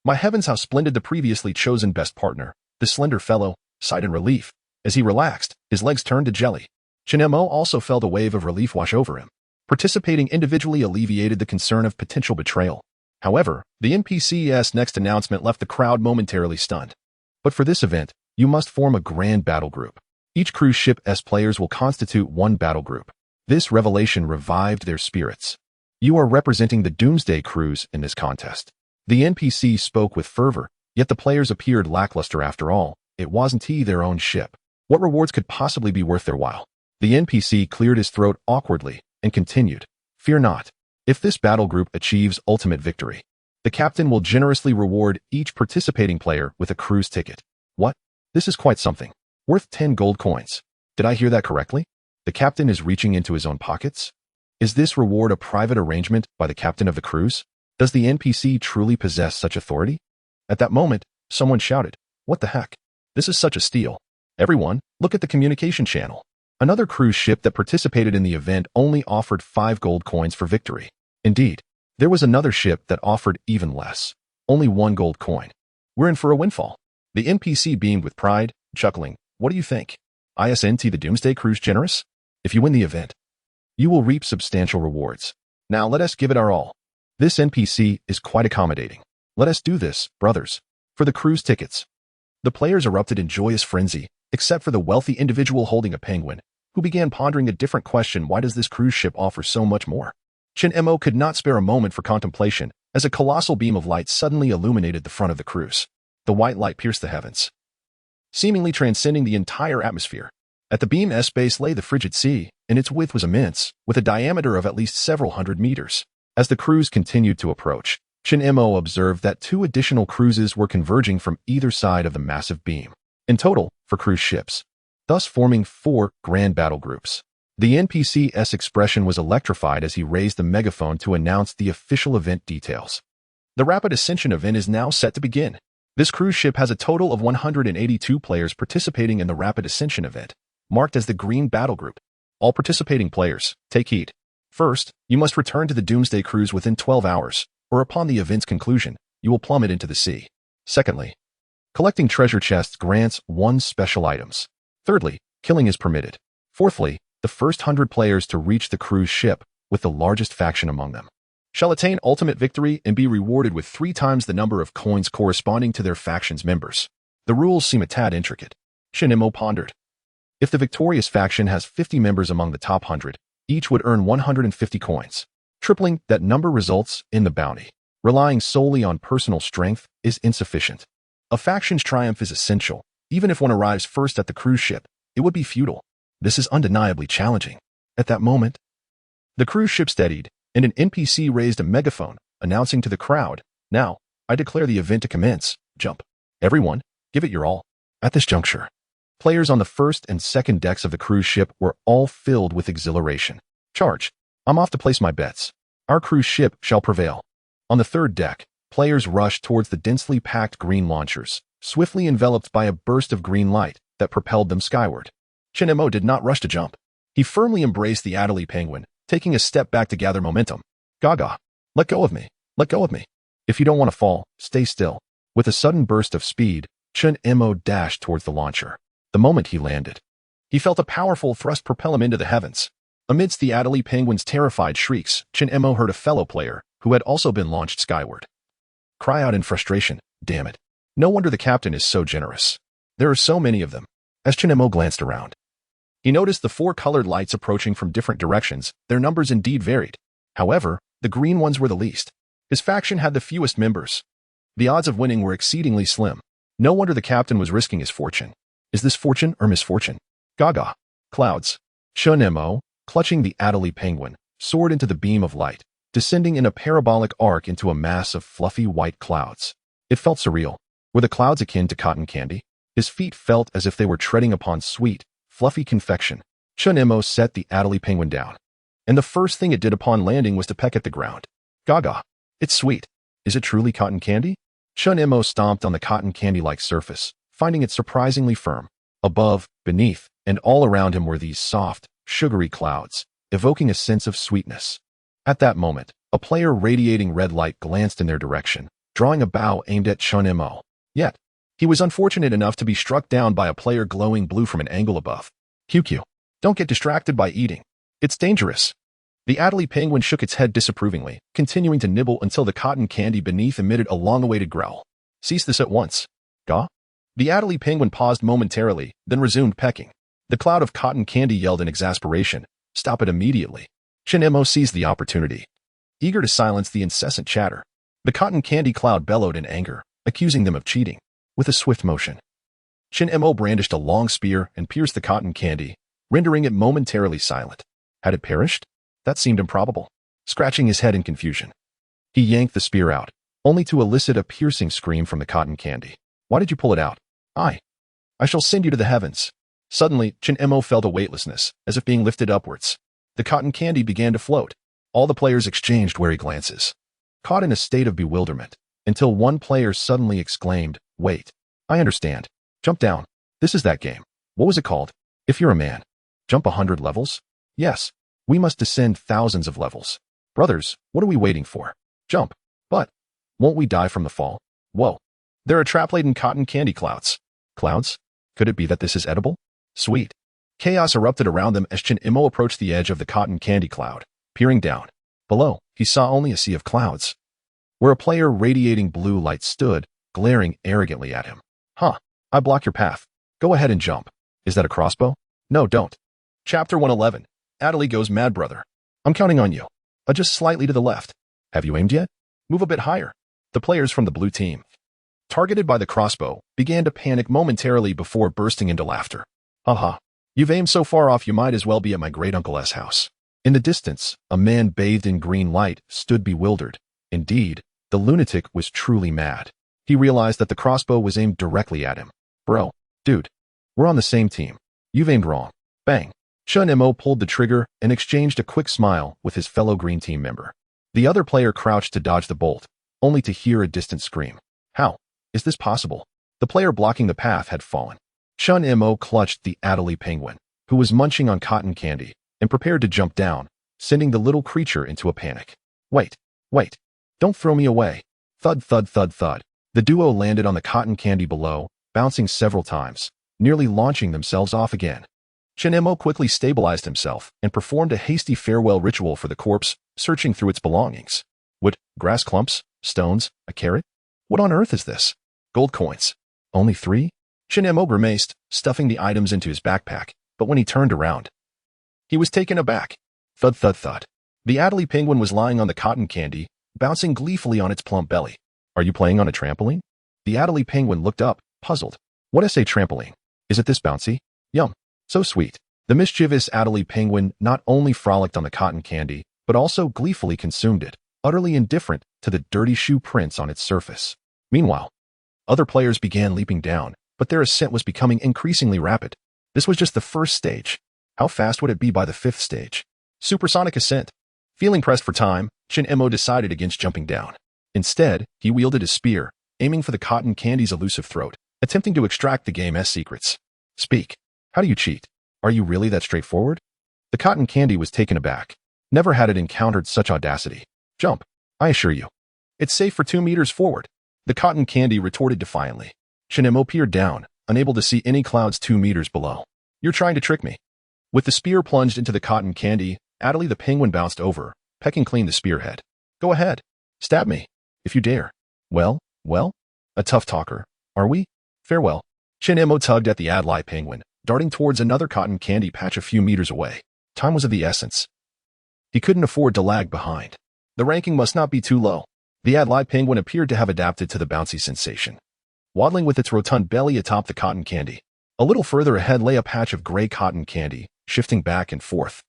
My heavens, how splendid! The previously chosen best partner, the slender fellow, sighed in relief. As he relaxed, his legs turned to jelly. Chinemo also felt a wave of relief wash over him. Participating individually alleviated the concern of potential betrayal. However, the NPC's next announcement left the crowd momentarily stunned. But for this event, you must form a grand battle group. Each cruise ship's players will constitute one battle group. This revelation revived their spirits. You are representing the Doomsday Cruise in this contest. The NPC spoke with fervor, yet the players appeared lackluster after all. It wasn't their own ship. What rewards could possibly be worth their while? The NPC cleared his throat awkwardly and continued, "Fear not. If this battle group achieves ultimate victory, the captain will generously reward each participating player with a cruise ticket." What? This is quite something. Worth 10 gold coins. Did I hear that correctly? The captain is reaching into his own pockets? Is this reward a private arrangement by the captain of the cruise? Does the NPC truly possess such authority? At that moment, someone shouted, "What the heck? This is such a steal. Everyone, look at the communication channel." Another cruise ship that participated in the event only offered 5 gold coins for victory. Indeed, there was another ship that offered even less. Only 1 gold coin. We're in for a windfall. The NPC beamed with pride, chuckling. "What do you think? Isn't the Doomsday Cruise generous? If you win the event, you will reap substantial rewards. Now let us give it our all. This NPC is quite accommodating. Let us do this, brothers. For the cruise tickets." The players erupted in joyous frenzy, except for the wealthy individual holding a penguin, who began pondering a different question: why does this cruise ship offer so much more? Chin-Mo could not spare a moment for contemplation, as a colossal beam of light suddenly illuminated the front of the cruise. The white light pierced the heavens, seemingly transcending the entire atmosphere. At the beam's base lay the frigid sea, and its width was immense, with a diameter of at least several hundred meters. As the cruise continued to approach, Chin-Mo observed that 2 additional cruises were converging from either side of the massive beam. In total, for cruise ships, thus forming 4 grand battle groups. The NPC's expression was electrified as he raised the megaphone to announce the official event details. The Rapid Ascension event is now set to begin. This cruise ship has a total of 182 players participating in the Rapid Ascension event, marked as the Green Battle Group. All participating players, take heed. First, you must return to the Doomsday Cruise within 12 hours, or upon the event's conclusion, you will plummet into the sea. Secondly, collecting treasure chests grants 1 special items. Thirdly, killing is permitted. Fourthly, the first 100 players to reach the cruise ship, with the largest faction among them, shall attain ultimate victory and be rewarded with 3 times the number of coins corresponding to their faction's members. The rules seem a tad intricate. Chin-Mo pondered. If the victorious faction has 50 members among the top 100, each would earn 150 coins. Tripling that number results in the bounty. Relying solely on personal strength is insufficient. A faction's triumph is essential. Even if one arrives first at the cruise ship, it would be futile. This is undeniably challenging. At that moment, the cruise ship steadied, and an NPC raised a megaphone, announcing to the crowd, "Now, I declare the event to commence. Jump. Everyone, give it your all." At this juncture, players on the first and second decks of the cruise ship were all filled with exhilaration. "Charge. I'm off to place my bets. Our cruise ship shall prevail." On the third deck, players rushed towards the densely packed green launchers, swiftly enveloped by a burst of green light that propelled them skyward. Chin-Mo did not rush to jump. He firmly embraced the Adelie penguin, taking a step back to gather momentum. "Gaga. Let go of me. Let go of me. If you don't want to fall, stay still." With a sudden burst of speed, Chin-Mo dashed towards the launcher. The moment he landed, he felt a powerful thrust propel him into the heavens. Amidst the Adelie penguin's terrified shrieks, Chin-Mo heard a fellow player, who had also been launched skyward, cry out in frustration, "Damn it. No wonder the captain is so generous. There are so many of them." As Chin-Mo glanced around, he noticed the 4 colored lights approaching from different directions. Their numbers indeed varied. However, the green ones were the least. His faction had the fewest members. The odds of winning were exceedingly slim. No wonder the captain was risking his fortune. Is this fortune or misfortune? Gaga. Clouds. Chin-Mo, clutching the Adelie penguin, soared into the beam of light. descending in a parabolic arc into a mass of fluffy white clouds. It felt surreal. Were the clouds akin to cotton candy? His feet felt as if they were treading upon sweet, fluffy confection. Chun-Imo set the Adelie penguin down, and the first thing it did upon landing was to peck at the ground. Gaga. It's sweet. Is it truly cotton candy? Chun-Imo stomped on the cotton candy-like surface, finding it surprisingly firm. Above, beneath, and all around him were these soft, sugary clouds, evoking a sense of sweetness. At that moment, a player radiating red light glanced in their direction, drawing a bow aimed at Chun-Imo. Yet, he was unfortunate enough to be struck down by a player glowing blue from an angle above. QQ. Don't get distracted by eating. It's dangerous. The Adelie penguin shook its head disapprovingly, continuing to nibble until the cotton candy beneath emitted a long-awaited growl. Cease this at once. Gaw? The Adelie penguin paused momentarily, then resumed pecking. The cloud of cotton candy yelled in exasperation. Stop it immediately. Chun-Imo seized the opportunity, eager to silence the incessant chatter. The cotton candy cloud bellowed in anger, accusing them of cheating. With a swift motion, Chun-Imo brandished a long spear and pierced the cotton candy, rendering it momentarily silent. Had it perished? That seemed improbable. Scratching his head in confusion, he yanked the spear out, only to elicit a piercing scream from the cotton candy. Why did you pull it out? I shall send you to the heavens. Suddenly, Chun-Imo felt a weightlessness, as if being lifted upwards. The cotton candy began to float. All the players exchanged wary glances, caught in a state of bewilderment, until one player suddenly exclaimed, Wait, I understand. Jump down. This is that game. What was it called? If you're a man. Jump 100 levels? Yes. We must descend thousands of levels. Brothers, what are we waiting for? Jump. But, won't we die from the fall? Whoa. There are trap-laden cotton candy clouds. Clouds? Could it be that this is edible? Sweet. Chaos erupted around them as Chun-Imo approached the edge of the cotton candy cloud. Peering down. Below, he saw only a sea of clouds, where a player radiating blue light stood, glaring arrogantly at him. Huh. I block your path. Go ahead and jump. Is that a crossbow? No, don't. Chapter 111. Adelie goes mad, brother. I'm counting on you. Just slightly to the left. Have you aimed yet? Move a bit higher. The players from the blue team, targeted by the crossbow, began to panic momentarily before bursting into laughter. Haha. You've aimed so far off you might as well be at my great-uncle's house. In the distance, a man bathed in green light stood bewildered. Indeed, the lunatic was truly mad. He realized that the crossbow was aimed directly at him. Bro, dude, we're on the same team. You've aimed wrong. Bang. Chun-Imo pulled the trigger and exchanged a quick smile with his fellow green team member. The other player crouched to dodge the bolt, only to hear a distant scream. How is this possible? The player blocking the path had fallen. Chun-Imo clutched the Adelie penguin, who was munching on cotton candy, and prepared to jump down, sending the little creature into a panic. Wait. Don't throw me away. Thud, thud, thud, thud. The duo landed on the cotton candy below, bouncing several times, nearly launching themselves off again. Chun-Imo quickly stabilized himself and performed a hasty farewell ritual for the corpse, searching through its belongings. Wood, grass clumps, stones, a carrot? What on earth is this? Gold coins. Only 3? Chun-Imo grimaced, stuffing the items into his backpack, but when he turned around, he was taken aback. Thud, thud, thud. The Adelie penguin was lying on the cotton candy, bouncing gleefully on its plump belly. Are you playing on a trampoline? The Adelie penguin looked up, puzzled. What is a trampoline? Is it this bouncy? Yum. So sweet. The mischievous Adelie penguin not only frolicked on the cotton candy, but also gleefully consumed it, utterly indifferent to the dirty shoe prints on its surface. Meanwhile, other players began leaping down, but their ascent was becoming increasingly rapid. This was just the first stage. How fast would it be by the 5th stage? Supersonic ascent. Feeling pressed for time, Chun-Imo decided against jumping down. Instead, he wielded his spear, aiming for the cotton candy's elusive throat, attempting to extract the game's secrets. Speak. How do you cheat? Are you really that straightforward? The cotton candy was taken aback. Never had it encountered such audacity. Jump. I assure you. It's safe for 2 meters forward. The cotton candy retorted defiantly. Chun-Imo peered down, unable to see any clouds 2 meters below. You're trying to trick me. With the spear plunged into the cotton candy, Adelie the penguin bounced over, pecking clean the spearhead. Go ahead. Stab me. If you dare. Well? A tough talker. Are we? Farewell. Chun-Imo tugged at the Adelie penguin, darting towards another cotton candy patch a few meters away. Time was of the essence. He couldn't afford to lag behind. The ranking must not be too low. The Adelie penguin appeared to have adapted to the bouncy sensation, waddling with its rotund belly atop the cotton candy. A little further ahead lay a patch of gray cotton candy, shifting back and forth.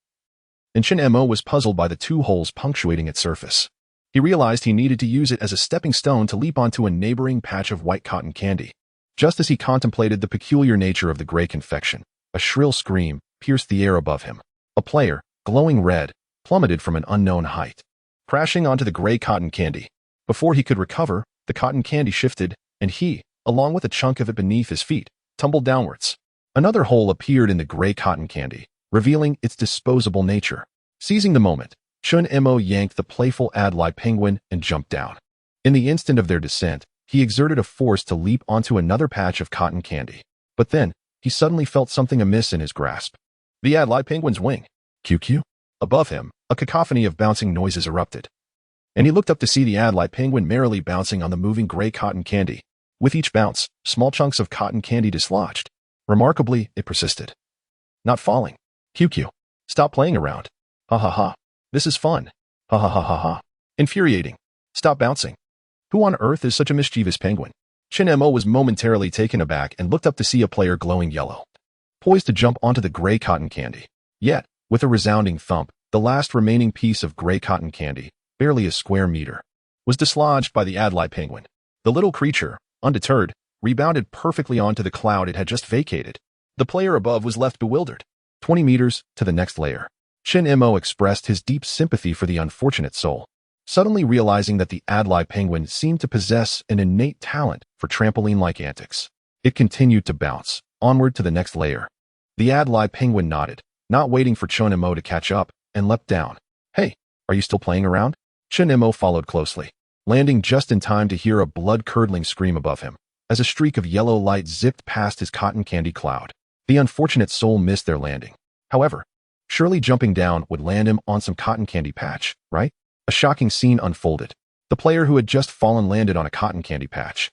and Shin-Mo was puzzled by the two holes punctuating its surface. He realized he needed to use it as a stepping stone to leap onto a neighboring patch of white cotton candy. Just as he contemplated the peculiar nature of the gray confection, a shrill scream pierced the air above him. A player, glowing red, plummeted from an unknown height, crashing onto the gray cotton candy. Before he could recover, the cotton candy shifted, and he, along with a chunk of it beneath his feet, tumbled downwards. Another hole appeared in the gray cotton candy, revealing its disposable nature. Seizing the moment, Chun-Mo yanked the playful Adlai penguin and jumped down. In the instant of their descent, he exerted a force to leap onto another patch of cotton candy. But then, he suddenly felt something amiss in his grasp. The Adlai penguin's wing. QQ? Above him, a cacophony of bouncing noises erupted. And he looked up to see the Adlai penguin merrily bouncing on the moving gray cotton candy. With each bounce, small chunks of cotton candy dislodged. Remarkably, it persisted. Not falling. QQ. Stop playing around. Ha ha ha. This is fun. Ha ha ha ha ha. Infuriating. Stop bouncing. Who on earth is such a mischievous penguin? Shin-Mo was momentarily taken aback and looked up to see a player glowing yellow, poised to jump onto the gray cotton candy. Yet, with a resounding thump, the last remaining piece of gray cotton candy, barely a square meter, was dislodged by the Adlai penguin. The little creature, undeterred, rebounded perfectly onto the cloud it had just vacated. The player above was left bewildered. 20 meters to the next layer. Shin-Mo expressed his deep sympathy for the unfortunate soul, suddenly realizing that the Adlai penguin seemed to possess an innate talent for trampoline-like antics. It continued to bounce, onward to the next layer. The Adlai penguin nodded, not waiting for Chun-Mo to catch up, and leapt down. Hey, are you still playing around? Chun-Mo followed closely, landing just in time to hear a blood-curdling scream above him, as a streak of yellow light zipped past his cotton candy cloud. The unfortunate soul missed their landing. However, surely jumping down would land him on some cotton candy patch, right? A shocking scene unfolded. The player who had just fallen landed on a cotton candy patch,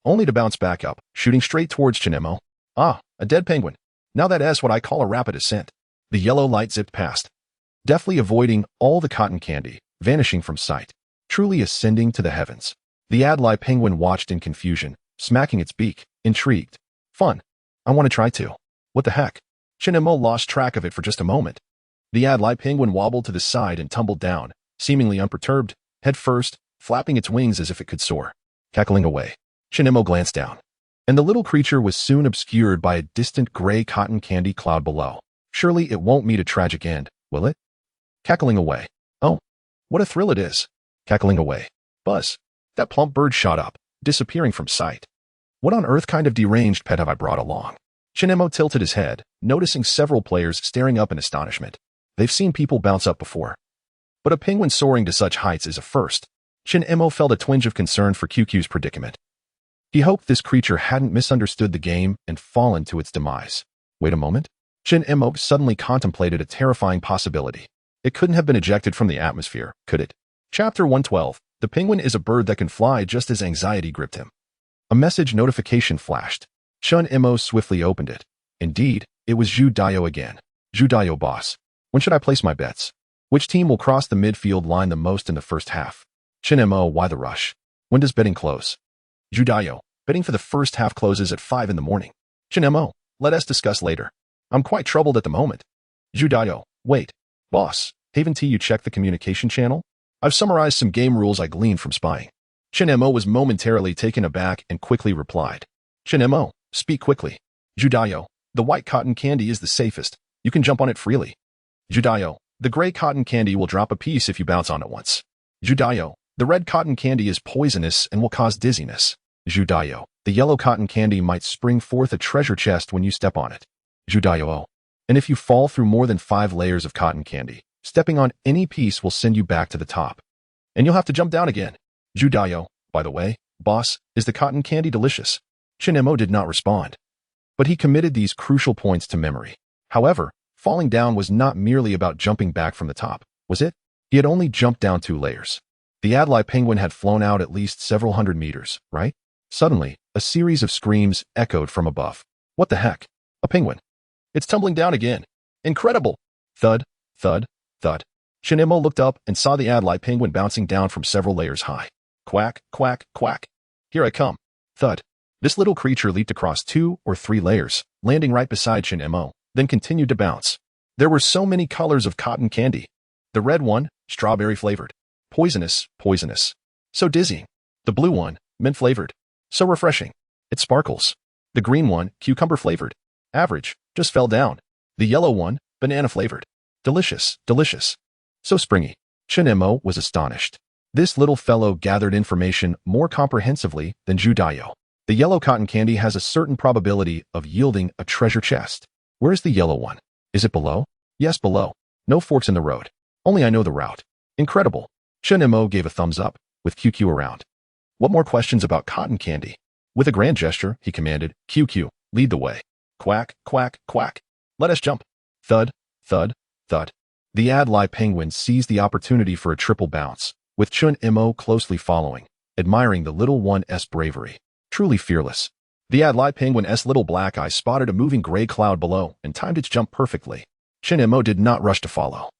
only to bounce back up, shooting straight towards Chun-Mo. Ah, a dead penguin. Now that is what I call a rapid ascent. The yellow light zipped past, deftly avoiding all the cotton candy, vanishing from sight, truly ascending to the heavens. The Adlai penguin watched in confusion, smacking its beak, intrigued. Fun. I want to try too. What the heck? Chun-Mo lost track of it for just a moment. The Adlai penguin wobbled to the side and tumbled down, seemingly unperturbed, head first, flapping its wings as if it could soar. Cackling away, Chun-Mo glanced down, and the little creature was soon obscured by a distant gray cotton candy cloud below. Surely it won't meet a tragic end, will it? Cackling away. Oh, what a thrill it is. Cackling away. Buzz. That plump bird shot up, disappearing from sight. What on earth kind of deranged pet have I brought along? Chun-Mo tilted his head, noticing several players staring up in astonishment. They've seen people bounce up before, but a penguin soaring to such heights is a first. Chun-Mo felt a twinge of concern for QQ's predicament. He hoped this creature hadn't misunderstood the game and fallen to its demise. Wait a moment. Chun-Mo suddenly contemplated a terrifying possibility. It couldn't have been ejected from the atmosphere, could it? Chapter 112. The penguin is a bird that can fly just as anxiety gripped him. A message notification flashed. Chun-Mo swiftly opened it. Indeed, it was Zhu Dio again. Zhu Dio boss. When should I place my bets? Which team will cross the midfield line the most in the first half? Chun-Mo, why the rush? When does betting close? Zhu Dio, betting for the first half closes at 5 in the morning. Chun-Mo, let us discuss later. I'm quite troubled at the moment. Zhu Dio, wait. Boss, haven't you checked the communication channel? I've summarized some game rules I gleaned from spying. Chun-Mo was momentarily taken aback and quickly replied. Chun-Mo, speak quickly. Zhu Dio, the white cotton candy is the safest. You can jump on it freely. Zhu Dio, the gray cotton candy will drop a piece if you bounce on it once. Zhu Dio, the red cotton candy is poisonous and will cause dizziness. Zhu Dio, the yellow cotton candy might spring forth a treasure chest when you step on it. Zhu Dio, and if you fall through more than 5 layers of cotton candy, stepping on any piece will send you back to the top. And you'll have to jump down again. Zhu Dio, by the way, boss, is the cotton candy delicious? Chun-Mo did not respond, but he committed these crucial points to memory. However, falling down was not merely about jumping back from the top, was it? He had only jumped down 2 layers. The Adlai penguin had flown out at least several hundred meters, right? Suddenly, a series of screams echoed from above. What the heck? A penguin. It's tumbling down again. Incredible! Thud, thud, thud. Chun-Mo looked up and saw the Adlai penguin bouncing down from several layers high. Quack, quack, quack. Here I come. Thud. This little creature leaped across 2 or 3 layers, landing right beside Chun-Mo, then continued to bounce. There were so many colors of cotton candy. The red one, strawberry flavored. Poisonous, poisonous. So dizzying. The blue one, mint flavored. So refreshing. It sparkles. The green one, cucumber flavored. Average, just fell down. The yellow one, banana flavored. Delicious, delicious. So springy. Chinemo was astonished. This little fellow gathered information more comprehensively than Judayo. The yellow cotton candy has a certain probability of yielding a treasure chest. Where's the yellow one? Is it below? Yes, below. No forks in the road. Only I know the route. Incredible. Chinemo gave a thumbs up, with QQ around. What more questions about cotton candy? With a grand gesture, he commanded, QQ, lead the way. Quack, quack, quack. Let us jump. Thud, thud, thud. The Adlai penguin seized the opportunity for a triple bounce, with Chun-Imo closely following, admiring the little one's bravery. Truly fearless. The Adlai penguin's little black eye spotted a moving gray cloud below and timed its jump perfectly. Chun-Imo did not rush to follow.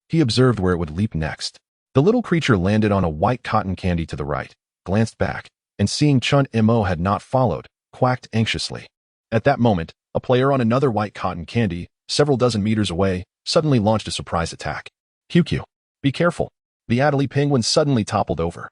He observed where it would leap next. The little creature landed on a white cotton candy to the right, glanced back, and seeing Chun-Imo had not followed, quacked anxiously. At that moment, a player on another white cotton candy, several dozen meters away, suddenly launched a surprise attack. QQ. Be careful. The Adlai penguin suddenly toppled over,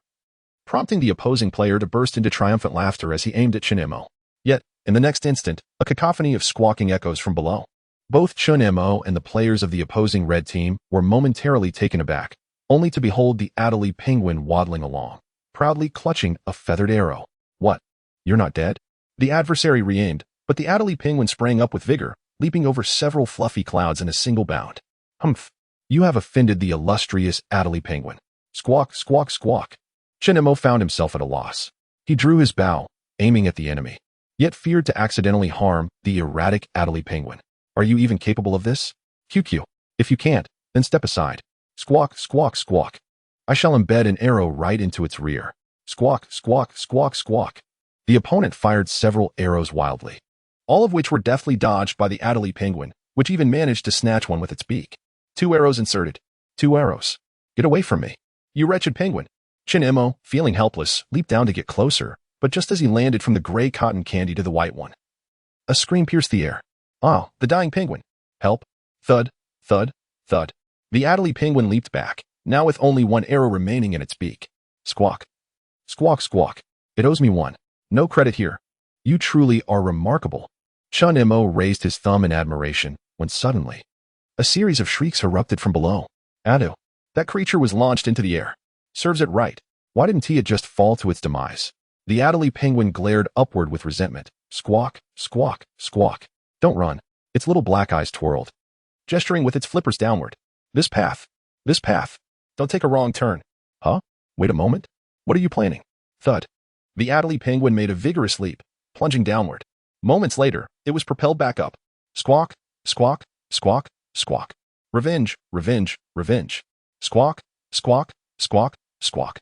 prompting the opposing player to burst into triumphant laughter as he aimed at Chun-Imo. Yet, in the next instant, a cacophony of squawking echoes from below. Both Chun-Imo and the players of the opposing red team were momentarily taken aback, only to behold the Adlai penguin waddling along, proudly clutching a feathered arrow. What? You're not dead? The adversary re-aimed, but the Adlai penguin sprang up with vigor, leaping over several fluffy clouds in a single bound. Humph! You have offended the illustrious Adlai penguin. Squawk, squawk, squawk. Chun-Imo found himself at a loss. He drew his bow, aiming at the enemy, yet feared to accidentally harm the erratic Adlai penguin. Are you even capable of this? QQ. If you can't, then step aside. Squawk, squawk, squawk. I shall embed an arrow right into its rear. Squawk, squawk, squawk, squawk. The opponent fired several arrows wildly, all of which were deftly dodged by the Adlai penguin, which even managed to snatch one with its beak. 2 arrows inserted. 2 arrows. Get away from me, you wretched penguin. Chun-Imo, feeling helpless, leaped down to get closer, but just as he landed from the gray cotton candy to the white one, a scream pierced the air. Ah, the dying penguin. Help. Thud, thud, thud. The Adlai penguin leaped back, now with only 1 arrow remaining in its beak. Squawk. Squawk, squawk. It owes me one. No credit here. You truly are remarkable. Chun-Imo raised his thumb in admiration, when suddenly, a series of shrieks erupted from below. Adu. That creature was launched into the air. Serves it right. Why didn't he just fall to its demise? The Adlai penguin glared upward with resentment. Squawk, squawk, squawk. Don't run. Its little black eyes twirled, gesturing with its flippers downward. This path. This path. Don't take a wrong turn. Huh? Wait a moment. What are you planning? Thud. The Adlai penguin made a vigorous leap, plunging downward. Moments later, it was propelled back up. Squawk, squawk, squawk, squawk. Revenge, revenge, revenge. Squawk, squawk, squawk, squawk.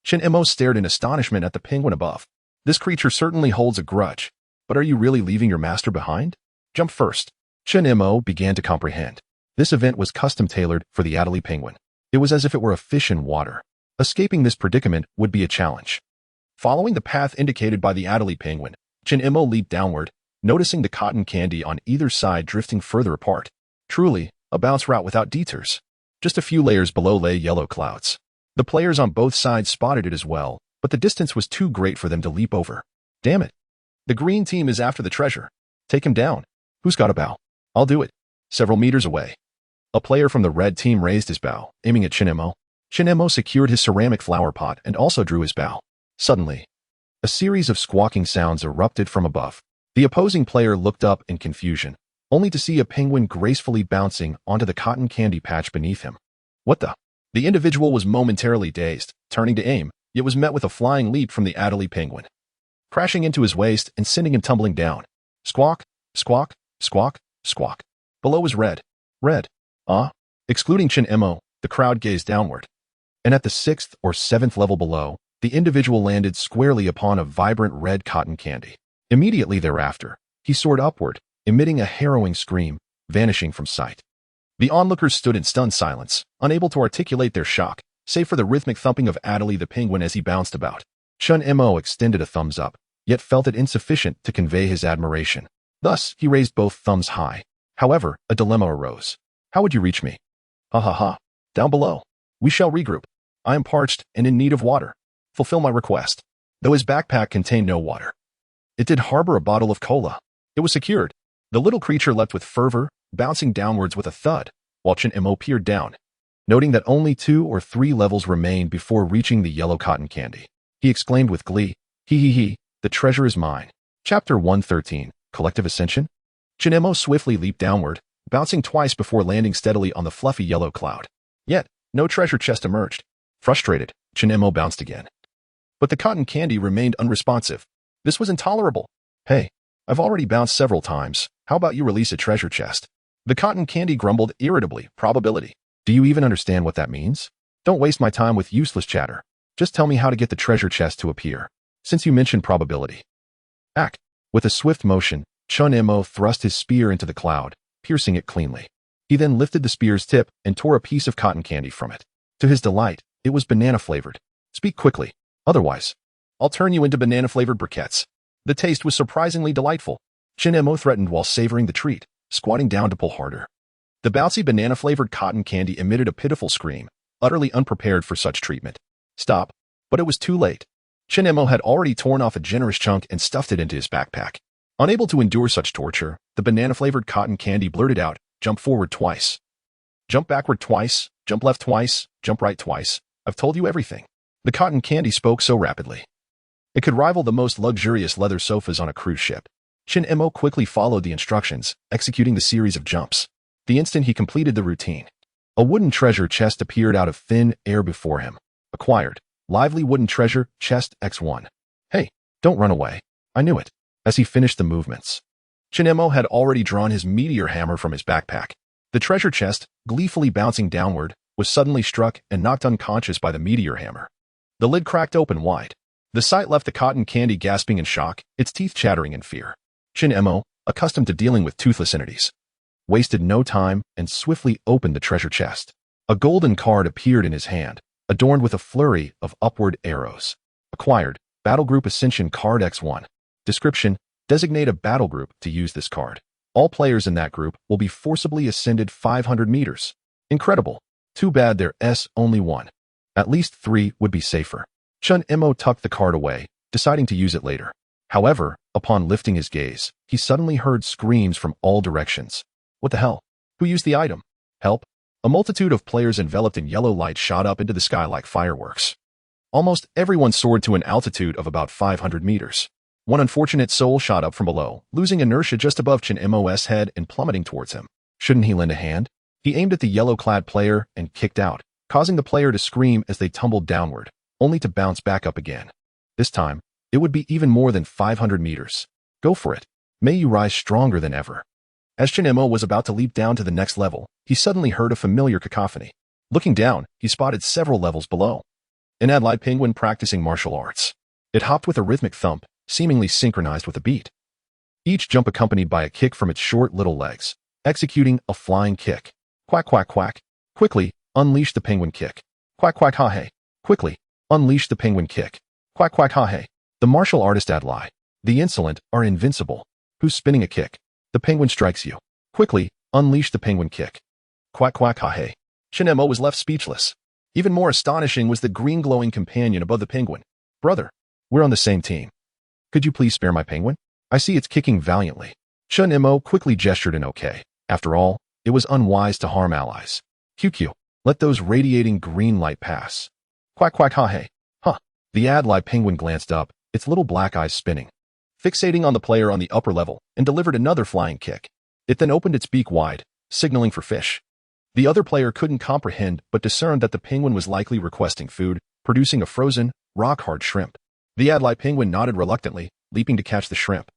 Chun-Imo stared in astonishment at the penguin above. This creature certainly holds a grudge, but are you really leaving your master behind? Jump first. Chun-Imo began to comprehend. This event was custom-tailored for the Adlai penguin. It was as if it were a fish in water. Escaping this predicament would be a challenge. Following the path indicated by the Adlai penguin, Chun-Imo leaped downward, noticing the cotton candy on either side drifting further apart. Truly, a bounce route without detours. Just a few layers below lay yellow clouds. The players on both sides spotted it as well, but the distance was too great for them to leap over. Damn it. The green team is after the treasure. Take him down. Who's got a bow? I'll do it. Several meters away, a player from the red team raised his bow, aiming at Chun-Imo. Chun-Imo secured his ceramic flower pot and also drew his bow. Suddenly, a series of squawking sounds erupted from above. The opposing player looked up in confusion, only to see a penguin gracefully bouncing onto the cotton candy patch beneath him. What the? The individual was momentarily dazed, turning to aim, yet was met with a flying leap from the Adlai penguin, crashing into his waist and sending him tumbling down. Squawk, squawk, squawk, squawk. Below was red. Red. Excluding Chun-Imo, the crowd gazed downward. And at the 6th or 7th level below, the individual landed squarely upon a vibrant red cotton candy. Immediately thereafter, he soared upward, emitting a harrowing scream, vanishing from sight. The onlookers stood in stunned silence, unable to articulate their shock, save for the rhythmic thumping of Adlai the penguin as he bounced about. Chun-Imo extended a thumbs up, yet felt it insufficient to convey his admiration. Thus, he raised both thumbs high. However, a dilemma arose. How would you reach me? Ha ha ha. Down below. We shall regroup. I am parched and in need of water. Fulfill my request. Though his backpack contained no water, it did harbor a bottle of cola. It was secured. The little creature leapt with fervor, bouncing downwards with a thud, while Chin-Mo peered down, noting that only 2 or 3 levels remained before reaching the yellow cotton candy. He exclaimed with glee, "Hee hee hee, the treasure is mine." Chapter 113, Collective Ascension? Chin-Mo swiftly leaped downward, bouncing twice before landing steadily on the fluffy yellow cloud. Yet, no treasure chest emerged. Frustrated, Chin-Mo bounced again. But the cotton candy remained unresponsive. This was intolerable. Hey, I've already bounced several times. How about you release a treasure chest? The cotton candy grumbled irritably. Probability. Do you even understand what that means? Don't waste my time with useless chatter. Just tell me how to get the treasure chest to appear, since you mentioned probability. Act. With a swift motion, Chun-Mo thrust his spear into the cloud, piercing it cleanly. He then lifted the spear's tip and tore a piece of cotton candy from it. To his delight, it was banana-flavored. Speak quickly. Otherwise, I'll turn you into banana-flavored briquettes. The taste was surprisingly delightful. Chin-Mo threatened while savoring the treat, squatting down to pull harder. The bouncy banana-flavored cotton candy emitted a pitiful scream, utterly unprepared for such treatment. Stop. But it was too late. Chin-Mo had already torn off a generous chunk and stuffed it into his backpack. Unable to endure such torture, the banana-flavored cotton candy blurted out, "Jump forward twice. Jump backward twice, jump left twice, jump right twice. I've told you everything." The cotton candy spoke so rapidly. It could rival the most luxurious leather sofas on a cruise ship. Chin-Mo quickly followed the instructions, executing the series of jumps. The instant he completed the routine, a wooden treasure chest appeared out of thin air before him. Acquired. Lively wooden treasure chest X1. Hey, don't run away. I knew it. As he finished the movements, Chin-Mo had already drawn his meteor hammer from his backpack. The treasure chest, gleefully bouncing downward, was suddenly struck and knocked unconscious by the meteor hammer. The lid cracked open wide. The sight left the cotton candy gasping in shock, its teeth chattering in fear. Chin-Mo, accustomed to dealing with toothless entities, wasted no time and swiftly opened the treasure chest. A golden card appeared in his hand, adorned with a flurry of upward arrows. Acquired. Battle Group Ascension Card X1. Description: designate a battle group to use this card. All players in that group will be forcibly ascended 500 meters. Incredible. Too bad there's only one. At least 3 would be safer. Chun-Mo tucked the card away, deciding to use it later. However, upon lifting his gaze, he suddenly heard screams from all directions. What the hell? Who used the item? Help! A multitude of players enveloped in yellow light shot up into the sky like fireworks. Almost everyone soared to an altitude of about 500 meters. One unfortunate soul shot up from below, losing inertia just above Chin-Mo's head and plummeting towards him. Shouldn't he lend a hand? He aimed at the yellow-clad player and kicked out, causing the player to scream as they tumbled downward, only to bounce back up again. This time, it would be even more than 500 meters. Go for it. May you rise stronger than ever. As Chin-Mo was about to leap down to the next level, he suddenly heard a familiar cacophony. Looking down, he spotted several levels below an allied penguin practicing martial arts. It hopped with a rhythmic thump, seemingly synchronized with a beat. Each jump accompanied by a kick from its short little legs, executing a flying kick. Quack, quack, quack. Quickly, unleash the penguin kick. Quack, quack, ha, hey. Quickly, unleash the penguin kick. Quack, quack, ha, hey. The martial artist ally. The insolent are invincible. Who's spinning a kick? The penguin strikes you. Quickly, unleash the penguin kick. Quack, quack, ha, hey. Chin-Mo was left speechless. Even more astonishing was the green glowing companion above the penguin. Brother, we're on the same team. Could you please spare my penguin? I see it's kicking valiantly. Chun-Mo quickly gestured an okay. After all, it was unwise to harm allies. QQ, let those radiating green light pass. Quack, quack, ha, hey. Huh. The ally penguin glanced up, its little black eyes spinning, fixating on the player on the upper level, and delivered another flying kick. It then opened its beak wide, signaling for fish. The other player couldn't comprehend but discerned that the penguin was likely requesting food, producing a frozen, rock-hard shrimp. The ally penguin nodded reluctantly, leaping to catch the shrimp.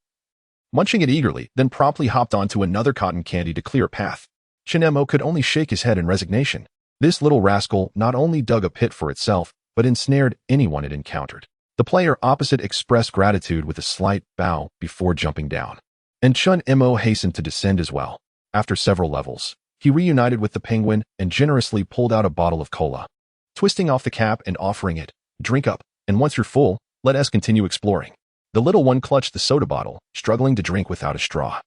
Munching it eagerly, then promptly hopped onto another cotton candy to clear a path. Chin-Mo could only shake his head in resignation. This little rascal not only dug a pit for itself, but ensnared anyone it encountered. The player opposite expressed gratitude with a slight bow before jumping down. And Chun-Mo hastened to descend as well. After several levels, he reunited with the penguin and generously pulled out a bottle of cola. Twisting off the cap and offering it, drink up, and once you're full, let us continue exploring. The little one clutched the soda bottle, struggling to drink without a straw.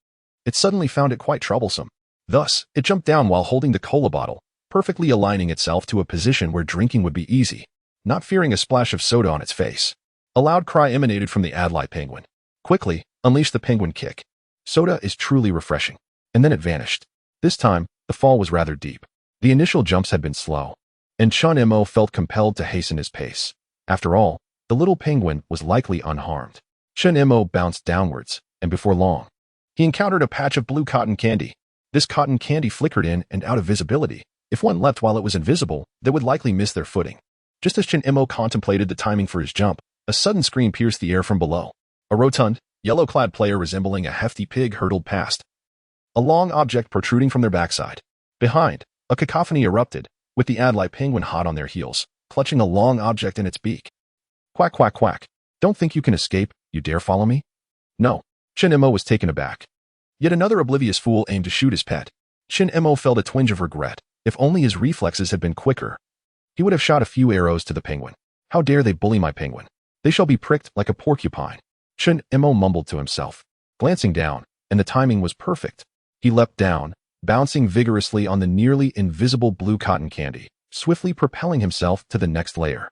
It suddenly found it quite troublesome. Thus, it jumped down while holding the cola bottle, perfectly aligning itself to a position where drinking would be easy, not fearing a splash of soda on its face. A loud cry emanated from the Adlai penguin. Quickly, unleash the penguin kick. Soda is truly refreshing. And then it vanished. This time, the fall was rather deep. The initial jumps had been slow, and Chun Mo felt compelled to hasten his pace. After all, the little penguin was likely unharmed. Chun Mo bounced downwards, and before long, he encountered a patch of blue cotton candy. This cotton candy flickered in and out of visibility. If one leapt while it was invisible, they would likely miss their footing. Just as Chun Mo contemplated the timing for his jump, a sudden scream pierced the air from below. A rotund, yellow-clad player resembling a hefty pig hurtled past, a long object protruding from their backside. Behind, a cacophony erupted, with the Adlai penguin hot on their heels, clutching a long object in its beak. Quack, quack, quack. Don't think you can escape, you dare follow me? No. Chun Mo was taken aback. Yet another oblivious fool aimed to shoot his pet. Chun Mo felt a twinge of regret. If only his reflexes had been quicker, he would have shot a few arrows to the penguin. How dare they bully my penguin? They shall be pricked like a porcupine. Chun Mo mumbled to himself, glancing down, and the timing was perfect. He leapt down, bouncing vigorously on the nearly invisible blue cotton candy, swiftly propelling himself to the next layer.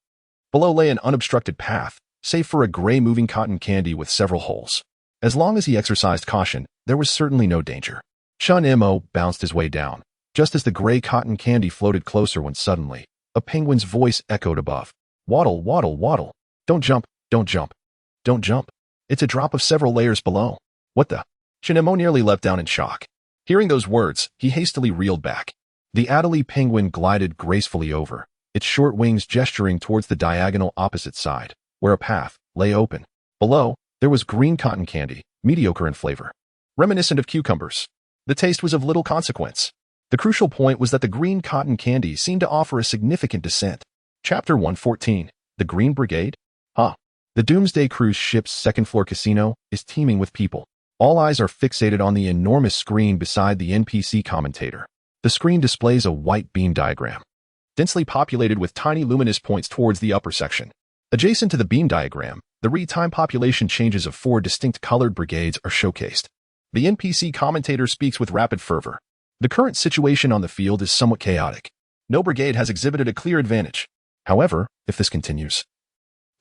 Below lay an unobstructed path, save for a gray moving cotton candy with several holes. As long as he exercised caution, there was certainly no danger. Chun Mo bounced his way down, just as the gray cotton candy floated closer when suddenly, a penguin's voice echoed above. Waddle, waddle, waddle. Don't jump, don't jump, don't jump. It's a drop of several layers below. What the? Chun Mo nearly leapt down in shock. Hearing those words, he hastily reeled back. The Adlai penguin glided gracefully over, its short wings gesturing towards the diagonal opposite side, where a path lay open. Below, there was green cotton candy, mediocre in flavor, reminiscent of cucumbers. The taste was of little consequence. The crucial point was that the green cotton candy seemed to offer a significant descent. Chapter 114. The Green Brigade? The Doomsday Cruise ship's second-floor casino is teeming with people. All eyes are fixated on the enormous screen beside the NPC commentator. The screen displays a white beam diagram, densely populated with tiny luminous points towards the upper section. Adjacent to the beam diagram, the real-time population changes of 4 distinct colored brigades are showcased. The NPC commentator speaks with rapid fervor. The current situation on the field is somewhat chaotic. No brigade has exhibited a clear advantage. However, if this continues,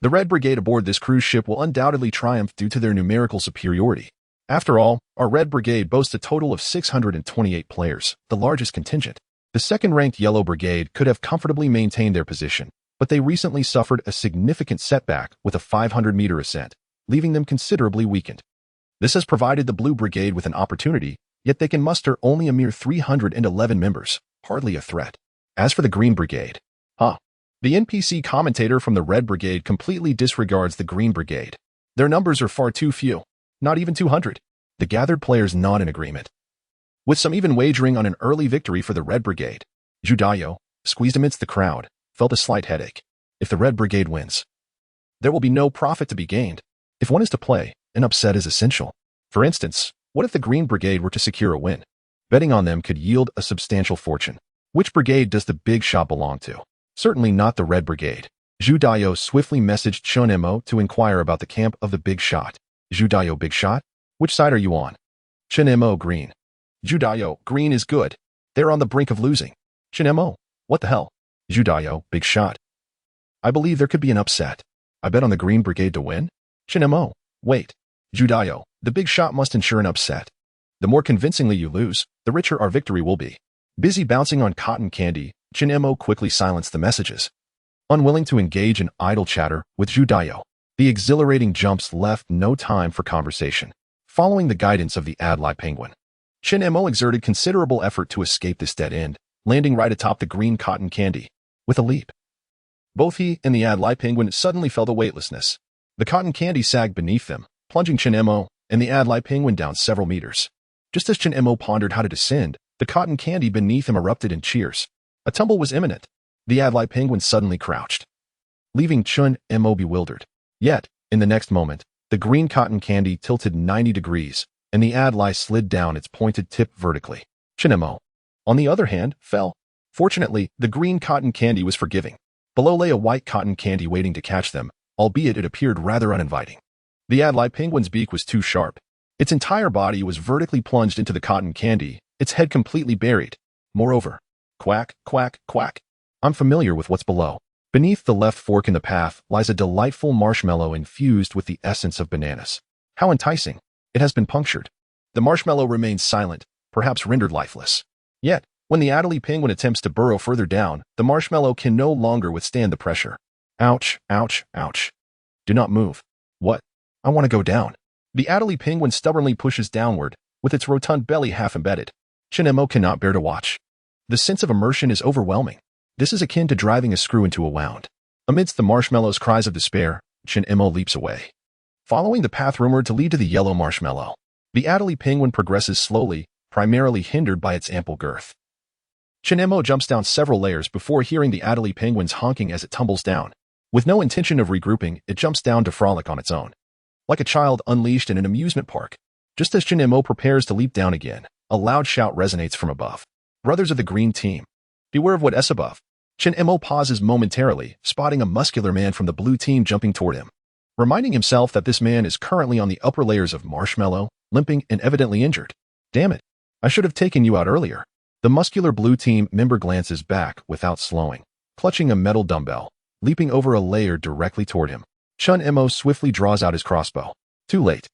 the Red Brigade aboard this cruise ship will undoubtedly triumph due to their numerical superiority. After all, our Red Brigade boasts a total of 628 players, the largest contingent. The second-ranked Yellow Brigade could have comfortably maintained their position, but they recently suffered a significant setback with a 500-meter ascent, leaving them considerably weakened. This has provided the Blue Brigade with an opportunity, yet they can muster only a mere 311 members, hardly a threat. As for the Green Brigade, the NPC commentator from the Red Brigade completely disregards the Green Brigade. Their numbers are far too few, not even 200. The gathered players nod in agreement, with some even wagering on an early victory for the Red Brigade. Judayo, squeezed amidst the crowd, felt a slight headache. If the Red Brigade wins, there will be no profit to be gained. If one is to play, an upset is essential. For instance, what if the Green Brigade were to secure a win? Betting on them could yield a substantial fortune. Which brigade does the big shot belong to? Certainly not the Red Brigade. Judayo swiftly messaged Chun Mo to inquire about the camp of the big shot. Judayo, big shot? Which side are you on? Chun Mo, green. Judayo, green is good. They're on the brink of losing. Chun Mo, what the hell? Judayo, big shot. I believe there could be an upset. I bet on the Green Brigade to win? Chun Mo, wait. Judayo, the big shot must ensure an upset. The more convincingly you lose, the richer our victory will be. Busy bouncing on cotton candy, Chun Mo quickly silenced the messages. Unwilling to engage in idle chatter with Judayo, the exhilarating jumps left no time for conversation. Following the guidance of the Adlai penguin, Chun Mo exerted considerable effort to escape this dead end, landing right atop the green cotton candy. With a leap, both he and the Adlai penguin suddenly felt a weightlessness. The cotton candy sagged beneath them, plunging Chun Mo and the Adlai penguin down several meters. Just as Chun Mo pondered how to descend, the cotton candy beneath him erupted in cheers. A tumble was imminent. The Adlai penguin suddenly crouched, leaving Chun Mo bewildered. Yet, in the next moment, the green cotton candy tilted 90 degrees, and the Adlai slid down its pointed tip vertically. Chun Mo, on the other hand, fell. Fortunately, the green cotton candy was forgiving. Below lay a white cotton candy waiting to catch them, albeit it appeared rather uninviting. The Adlai penguin's beak was too sharp. Its entire body was vertically plunged into the cotton candy, its head completely buried. Moreover, quack, quack, quack. I'm familiar with what's below. Beneath the left fork in the path lies a delightful marshmallow infused with the essence of bananas. How enticing. It has been punctured. The marshmallow remains silent, perhaps rendered lifeless. Yet, when the Adelie penguin attempts to burrow further down, the marshmallow can no longer withstand the pressure. Ouch, ouch, ouch. Do not move. What? I want to go down. The Adelie penguin stubbornly pushes downward, with its rotund belly half embedded. Chinemo cannot bear to watch. The sense of immersion is overwhelming. This is akin to driving a screw into a wound. Amidst the marshmallow's cries of despair, Chinemo leaps away. Following the path rumored to lead to the yellow marshmallow, the Adelie penguin progresses slowly, primarily hindered by its ample girth. Chinemo jumps down several layers before hearing the Adelie penguin's honking as it tumbles down. With no intention of regrouping, it jumps down to frolic on its own. Like a child unleashed in an amusement park. Just as Chinemo prepares to leap down again, a loud shout resonates from above. Brothers of the green team, beware of what is above. Chinemo pauses momentarily, spotting a muscular man from the blue team jumping toward him. Reminding himself that this man is currently on the upper layers of marshmallow, limping and evidently injured. Damn it, I should have taken you out earlier. The muscular blue team member glances back without slowing, clutching a metal dumbbell, leaping over a layer directly toward him. Chun-Emo swiftly draws out his crossbow. Too late.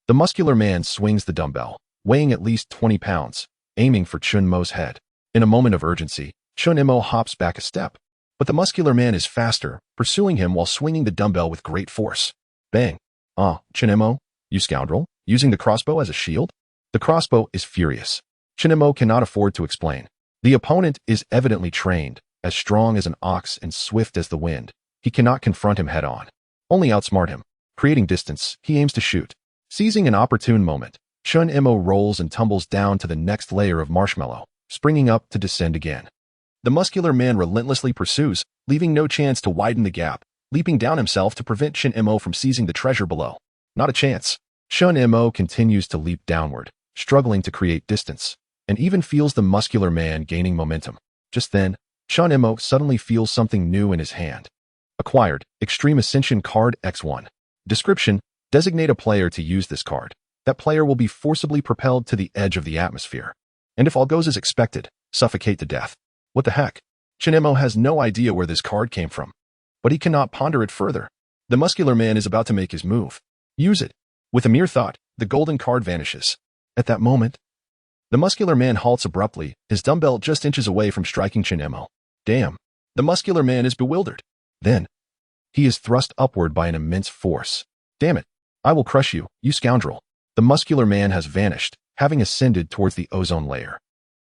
The muscular man swings the dumbbell, weighing at least 20 pounds, aiming for Chun-Mo's head. In a moment of urgency, Chun-Emo hops back a step, but the muscular man is faster, pursuing him while swinging the dumbbell with great force. Bang. Ah, Chun-Emo, you scoundrel, using the crossbow as a shield? The crossbow is furious. Chun-Emo cannot afford to explain. The opponent is evidently trained, as strong as an ox and swift as the wind. He cannot confront him head-on. Only outsmart him. Creating distance, he aims to shoot. Seizing an opportune moment, Chun-Emo rolls and tumbles down to the next layer of marshmallow, springing up to descend again. The muscular man relentlessly pursues, leaving no chance to widen the gap, leaping down himself to prevent Chun-Emo from seizing the treasure below. Not a chance. Chun-Emo continues to leap downward, struggling to create distance, and even feels the muscular man gaining momentum. Just then, Chun-Emo suddenly feels something new in his hand. Acquired, Extreme Ascension Card X1. Description: designate a player to use this card. That player will be forcibly propelled to the edge of the atmosphere. And if all goes as expected, suffocate to death. What the heck? Chun-Emo has no idea where this card came from. But he cannot ponder it further. The muscular man is about to make his move. Use it. With a mere thought, the golden card vanishes. At that moment, the muscular man halts abruptly, his dumbbell just inches away from striking Chun-Emo. Damn. The muscular man is bewildered. Then, he is thrust upward by an immense force. Damn it. I will crush you, you scoundrel. The muscular man has vanished, having ascended towards the ozone layer.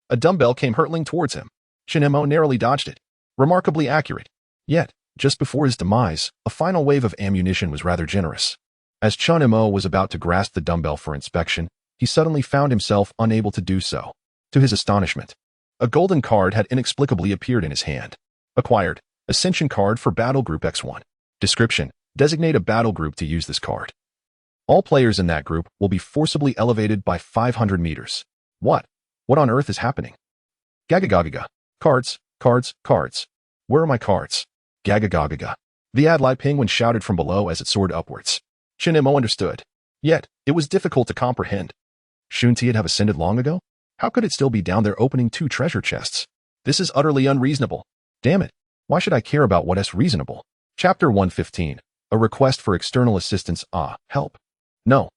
A dumbbell came hurtling towards him. Chun-Emo narrowly dodged it. Remarkably accurate. Yet, just before his demise, a final wave of ammunition was rather generous. As Chun-Emo was about to grasp the dumbbell for inspection, he suddenly found himself unable to do so. To his astonishment, a golden card had inexplicably appeared in his hand. Acquired, Ascension Card for Battle Group X1. Description: designate a battle group to use this card. All players in that group will be forcibly elevated by 500 meters. What? What on earth is happening? Gagagagaga. Cards, cards, cards. Where are my cards? Gagagagaga. The Adelie penguin shouted from below as it soared upwards. Chun-Emo understood. Yet, it was difficult to comprehend. Shouldn't it have ascended long ago? How could it still be down there opening 2 treasure chests? This is utterly unreasonable. Damn it. Why should I care about what is reasonable? Chapter 115. A request for external assistance. Help. No.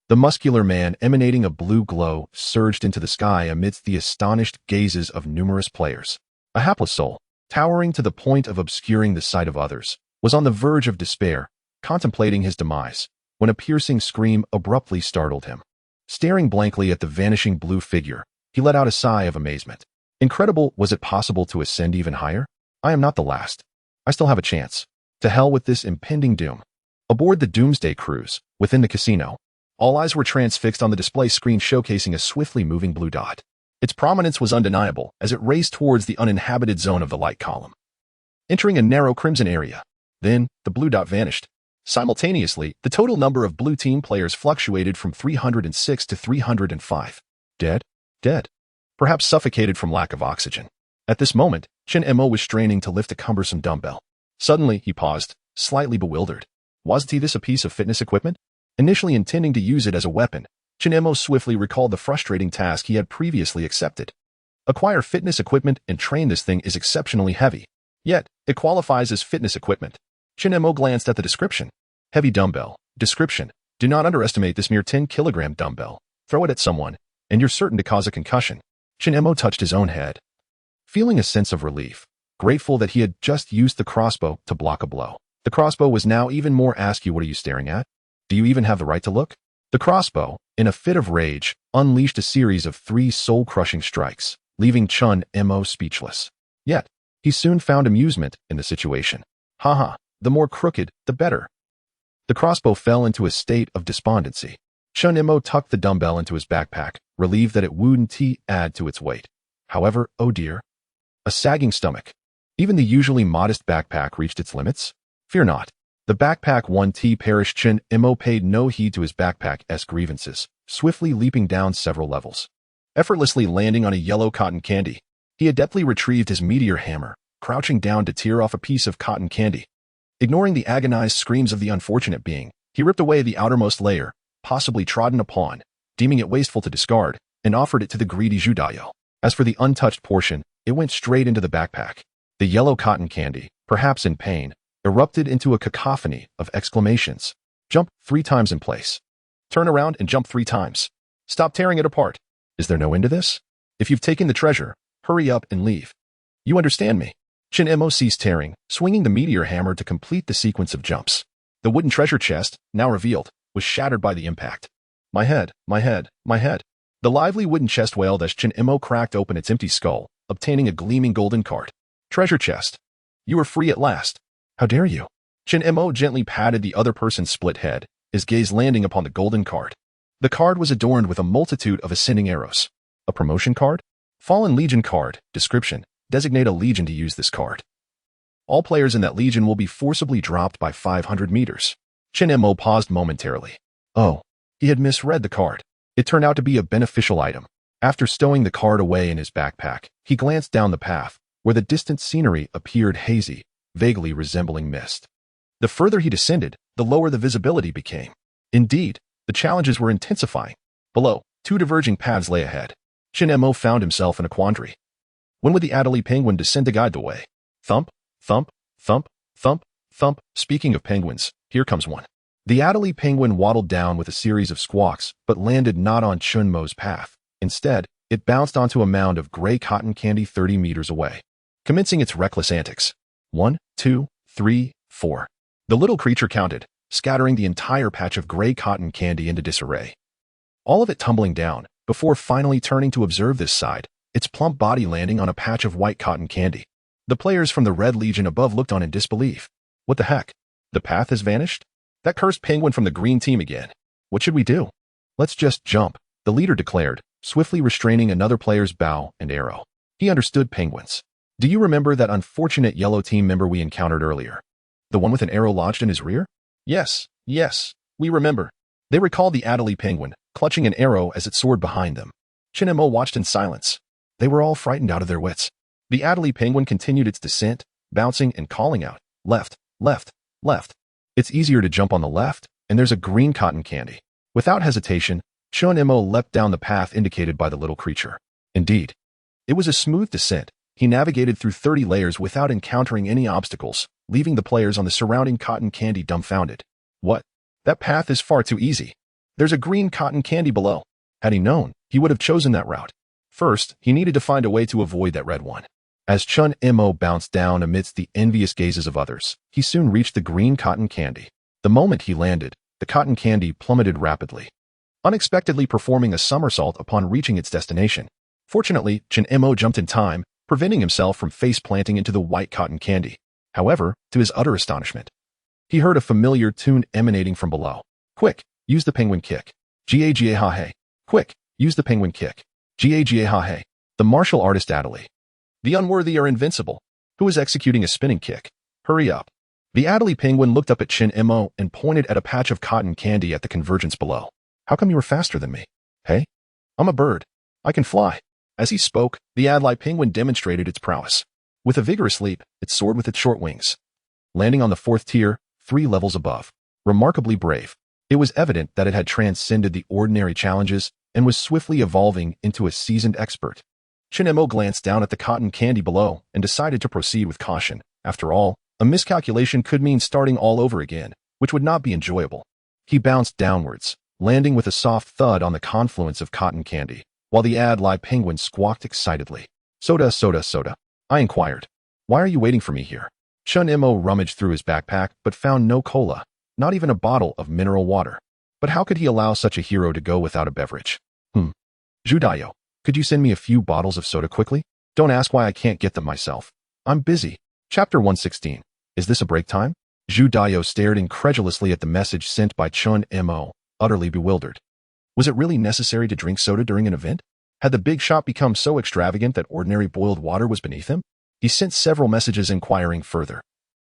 The muscular man, emanating a blue glow, surged into the sky amidst the astonished gazes of numerous players. A hapless soul, towering to the point of obscuring the sight of others, was on the verge of despair, contemplating his demise, when a piercing scream abruptly startled him. Staring blankly at the vanishing blue figure, he let out a sigh of amazement. Incredible. Was it possible to ascend even higher? I am not the last. I still have a chance. To hell with this impending doom. Aboard the Doomsday Cruise, within the casino, all eyes were transfixed on the display screen showcasing a swiftly moving blue dot. Its prominence was undeniable as it raced towards the uninhabited zone of the light column, entering a narrow crimson area. Then, the blue dot vanished. Simultaneously, the total number of blue team players fluctuated from 306 to 305. Dead? Dead. Perhaps suffocated from lack of oxygen. At this moment, Chun-Emo was straining to lift a cumbersome dumbbell. Suddenly, he paused, slightly bewildered. Wasn't this a piece of fitness equipment? Initially intending to use it as a weapon, Chin swiftly recalled the frustrating task he had previously accepted. Acquire fitness equipment and train this thing is exceptionally heavy. Yet, it qualifies as fitness equipment. Chin glanced at the description. Heavy dumbbell. Description. Do not underestimate this mere 10-kilogram dumbbell. Throw it at someone, and you're certain to cause a concussion. Chin touched his own head, feeling a sense of relief, grateful that he had just used the crossbow to block a blow. The crossbow was now even more ask you, what are you staring at? Do you even have the right to look? The crossbow, in a fit of rage, unleashed a series of 3 soul-crushing strikes, leaving Chun Mo speechless. Yet, he soon found amusement in the situation. Haha, the more crooked, the better. The crossbow fell into a state of despondency. Chun Mo tucked the dumbbell into his backpack, relieved that it wouldn't add to its weight. However, oh dear. A sagging stomach. Even the usually modest backpack reached its limits? Fear not. The backpack 1T perished. Chin Mo paid no heed to his backpack's grievances, swiftly leaping down several levels. Effortlessly landing on a yellow cotton candy, he adeptly retrieved his meteor hammer, crouching down to tear off a piece of cotton candy. Ignoring the agonized screams of the unfortunate being, he ripped away the outermost layer, possibly trodden upon, deeming it wasteful to discard, and offered it to the greedy Judayo. As for the untouched portion, it went straight into the backpack. The yellow cotton candy, perhaps in pain, erupted into a cacophony of exclamations. Jump 3 times in place. Turn around and jump 3 times. Stop tearing it apart. Is there no end to this? If you've taken the treasure, hurry up and leave. You understand me? Chin Mo ceased tearing, swinging the meteor hammer to complete the sequence of jumps. The wooden treasure chest, now revealed, was shattered by the impact. My head, my head, my head. The lively wooden chest wailed as Chin Mo cracked open its empty skull, obtaining a gleaming golden card. Treasure chest. You are free at last. How dare you? Chin Mo gently patted the other person's split head, his gaze landing upon the golden card. The card was adorned with a multitude of ascending arrows. A promotion card? Fallen Legion card. Description. Designate a legion to use this card. All players in that legion will be forcibly dropped by 500 meters. Chin Mo paused momentarily. Oh, he had misread the card. It turned out to be a beneficial item. After stowing the card away in his backpack, he glanced down the path, where the distant scenery appeared hazy, vaguely resembling mist. The further he descended, the lower the visibility became. Indeed, the challenges were intensifying. Below, 2 diverging paths lay ahead. Chin Mo found himself in a quandary. When would the Adelie penguin descend to guide the way? Thump, thump, thump, thump, thump. Speaking of penguins, here comes one. The Adelie penguin waddled down with a series of squawks, but landed not on Chun Mo's path. Instead, it bounced onto a mound of gray cotton candy 30 meters away, commencing its reckless antics. 1, 2, 3, 4. The little creature counted, scattering the entire patch of gray cotton candy into disarray. All of it tumbling down, before finally turning to observe this side, its plump body landing on a patch of white cotton candy. The players from the Red Legion above looked on in disbelief. What the heck? The path has vanished? That cursed penguin from the green team again. What should we do? Let's just jump, the leader declared, swiftly restraining another player's bow and arrow. He understood penguins. Do you remember that unfortunate yellow team member we encountered earlier? The one with an arrow lodged in his rear? Yes, we remember. They recalled the Adelie penguin, clutching an arrow as it soared behind them. Chin Mo watched in silence. They were all frightened out of their wits. The Adelie penguin continued its descent, bouncing and calling out, left, left, left. It's easier to jump on the left, and there's a green cotton candy. Without hesitation, Chun Mo leapt down the path indicated by the little creature. Indeed, it was a smooth descent. He navigated through 30 layers without encountering any obstacles, leaving the players on the surrounding cotton candy dumbfounded. What? That path is far too easy. There's a green cotton candy below. Had he known, he would have chosen that route. First, he needed to find a way to avoid that red one. As Chun Mo bounced down amidst the envious gazes of others, he soon reached the green cotton candy. The moment he landed, the cotton candy plummeted rapidly, unexpectedly performing a somersault upon reaching its destination. Fortunately, Chun Mo jumped in time, preventing himself from face-planting into the white cotton candy. However, to his utter astonishment, he heard a familiar tune emanating from below. Quick, use the penguin kick. Ga-ha-hey. Quick, use the penguin kick. Ga-ha-hey. The martial artist Adelie. The unworthy are invincible. Who is executing a spinning kick? Hurry up. The Adelie penguin looked up at Chun Mo and pointed at a patch of cotton candy at the convergence below. How come you were faster than me? Hey? I'm a bird. I can fly. As he spoke, the Adelie penguin demonstrated its prowess. With a vigorous leap, it soared with its short wings, landing on the 4th tier, 3 levels above. Remarkably brave. It was evident that it had transcended the ordinary challenges and was swiftly evolving into a seasoned expert. Shin-Mo glanced down at the cotton candy below and decided to proceed with caution. After all, a miscalculation could mean starting all over again, which would not be enjoyable. He bounced downwards, landing with a soft thud on the confluence of cotton candy, while the ad-lib penguin squawked excitedly. Soda, soda, soda. I inquired. Why are you waiting for me here? Chun-Mo rummaged through his backpack but found no cola, not even a bottle of mineral water. But how could he allow such a hero to go without a beverage? Judayo, could you send me a few bottles of soda quickly? Don't ask why I can't get them myself. I'm busy. Chapter 116. Is this a break time? Judayo stared incredulously at the message sent by Chun-Mo, utterly bewildered. Was it really necessary to drink soda during an event? Had the big shot become so extravagant that ordinary boiled water was beneath him? He sent several messages inquiring further,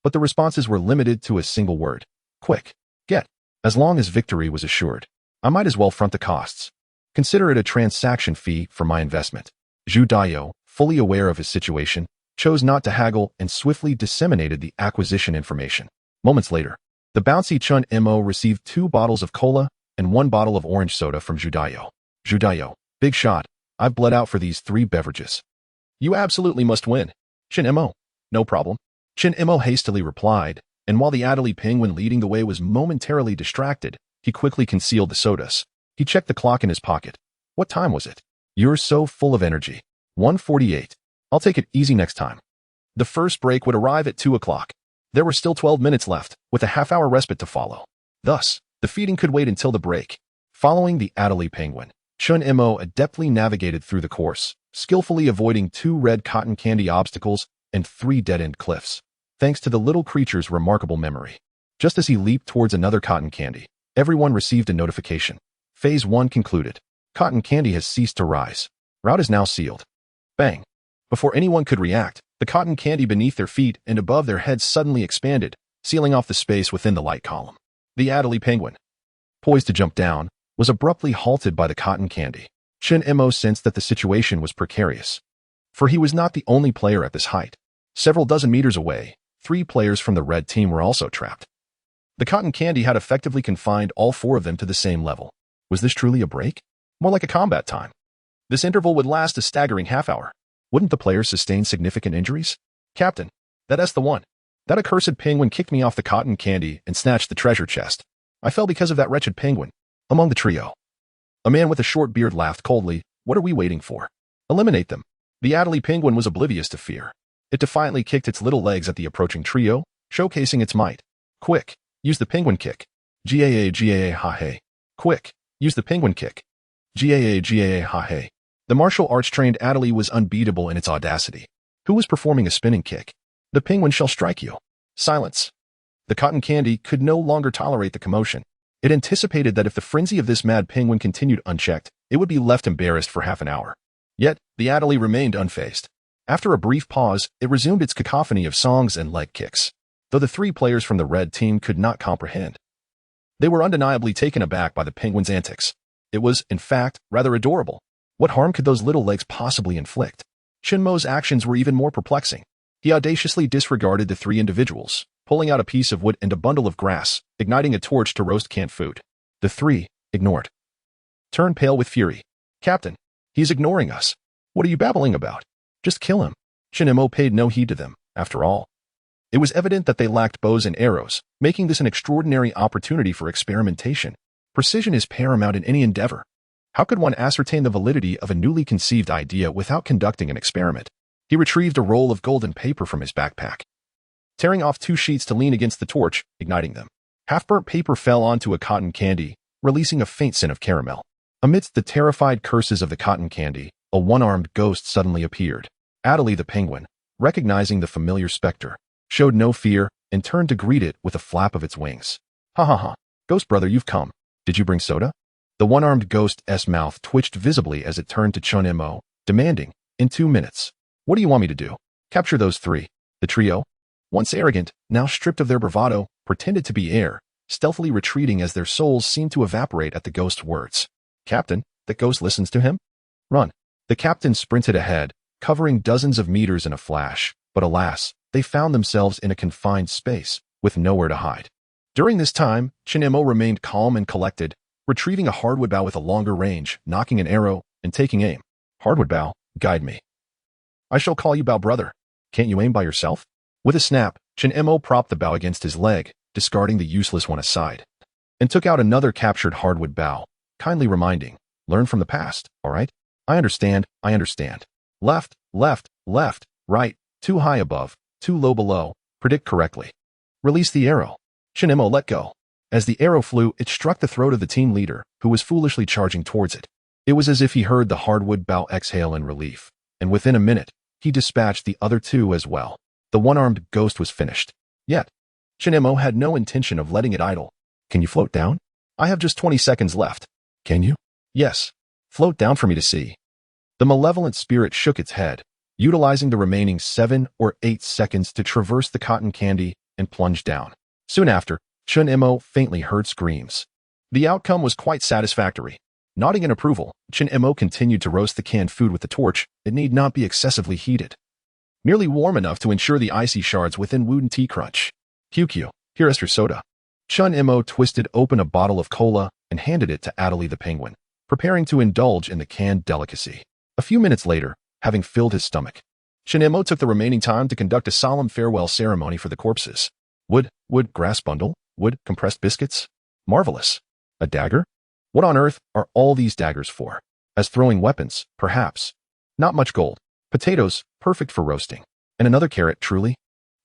but the responses were limited to a single word. Quick. Get. As long as victory was assured, I might as well front the costs. Consider it a transaction fee for my investment. Judayo, fully aware of his situation, chose not to haggle and swiftly disseminated the acquisition information. Moments later, the bouncy Chun-Mo received 2 bottles of cola and 1 bottle of orange soda from Judayo. Judayo, big shot. I've bled out for these 3 beverages. You absolutely must win. Chun-Mo. No problem. Chun-Mo hastily replied, and while the Adderley penguin leading the way was momentarily distracted, he quickly concealed the sodas. He checked the clock in his pocket. What time was it? You're so full of energy. 1:48. I'll take it easy next time. The first break would arrive at 2 o'clock. There were still 12 minutes left, with a half-hour respite to follow. Thus, the feeding could wait until the break. Following the Adderley penguin, Chun-Mo adeptly navigated through the course, skillfully avoiding 2 red cotton candy obstacles and 3 dead-end cliffs, thanks to the little creature's remarkable memory. Just as he leaped towards another cotton candy, everyone received a notification. Phase 1 concluded. Cotton candy has ceased to rise. Route is now sealed. Bang. Before anyone could react, the cotton candy beneath their feet and above their heads suddenly expanded, sealing off the space within the light column. The Adderley penguin, poised to jump down, was abruptly halted by the cotton candy. Chun-Mo sensed that the situation was precarious. For he was not the only player at this height. Several dozen meters away, 3 players from the red team were also trapped. The cotton candy had effectively confined all 4 of them to the same level. Was this truly a break? More like a combat time. This interval would last a staggering half-hour. Wouldn't the players sustain significant injuries? Captain, that's the one. That accursed penguin kicked me off the cotton candy and snatched the treasure chest. I fell because of that wretched penguin. Among the trio, a man with a short beard laughed coldly. What are we waiting for? Eliminate them. The Adderley penguin was oblivious to fear. It defiantly kicked its little legs at the approaching trio, showcasing its might. Quick, use the penguin kick. Gaa ha hey. Quick, use the penguin kick. Gaa ha hey. The martial arts trained Adderley was unbeatable in its audacity. Who was performing a spinning kick? The penguin shall strike you. Silence. The cotton candy could no longer tolerate the commotion. It anticipated that if the frenzy of this mad penguin continued unchecked, it would be left embarrassed for half an hour. Yet, the Adderley remained unfazed. After a brief pause, it resumed its cacophony of songs and leg kicks, though the 3 players from the red team could not comprehend. They were undeniably taken aback by the penguin's antics. It was, in fact, rather adorable. What harm could those little legs possibly inflict? Chun-Mo's actions were even more perplexing. He audaciously disregarded the 3 individuals, pulling out a piece of wood and a bundle of grass, igniting a torch to roast canned food. The 3 ignored. Turned pale with fury. Captain, he's ignoring us. What are you babbling about? Just kill him. Chun-Mo paid no heed to them, after all. It was evident that they lacked bows and arrows, making this an extraordinary opportunity for experimentation. Precision is paramount in any endeavor. How could one ascertain the validity of a newly conceived idea without conducting an experiment? He retrieved a roll of golden paper from his backpack, tearing off 2 sheets to lean against the torch, igniting them. Half-burnt paper fell onto a cotton candy, releasing a faint scent of caramel. Amidst the terrified curses of the cotton candy, a one-armed ghost suddenly appeared. Adderley the penguin, recognizing the familiar specter, showed no fear and turned to greet it with a flap of its wings. Ha ha ha, ghost brother, you've come. Did you bring soda? The one-armed ghost's mouth twitched visibly as it turned to Chun-Mo, demanding, in 2 minutes. What do you want me to do? Capture those 3. The trio, once arrogant, now stripped of their bravado, pretended to be air, stealthily retreating as their souls seemed to evaporate at the ghost's words. Captain, the ghost listens to him? Run. The captain sprinted ahead, covering dozens of meters in a flash, but alas, they found themselves in a confined space, with nowhere to hide. During this time, Shin-Emo remained calm and collected, retrieving a hardwood bow with a longer range, nocking an arrow, and taking aim. Hardwood bow, guide me. I shall call you bow brother. Can't you aim by yourself? With a snap, Shin-Emo propped the bow against his leg, discarding the useless one aside, and took out another captured hardwood bow, kindly reminding, learn from the past, all right? I understand. Left, left, left, right, too high above, too low below, predict correctly. Release the arrow. Shin-Emo let go. As the arrow flew, it struck the throat of the team leader, who was foolishly charging towards it. It was as if he heard the hardwood bow exhale in relief, and within a minute, he dispatched the other two as well. The one-armed ghost was finished. Yet, Shin-Emo had no intention of letting it idle. Can you float down? I have just 20 seconds left. Can you? Yes. Float down for me to see. The malevolent spirit shook its head, utilizing the remaining 7 or 8 seconds to traverse the cotton candy and plunge down. Soon after, Shin-Emo faintly heard screams. The outcome was quite satisfactory. Nodding in approval, Shin-Emo continued to roast the canned food with the torch. It need not be excessively heated, merely warm enough to ensure the icy shards within wouldn't tea crunch. QQ, here is your soda. Shin-Emo twisted open a bottle of cola and handed it to Adelie the penguin, preparing to indulge in the canned delicacy. A few minutes later, having filled his stomach, Shin-Emo took the remaining time to conduct a solemn farewell ceremony for the corpses. Wood, grass bundle, wood, compressed biscuits. Marvelous. A dagger? What on earth are all these daggers for? As throwing weapons, perhaps. Not much gold. Potatoes, perfect for roasting. And another carrot, truly.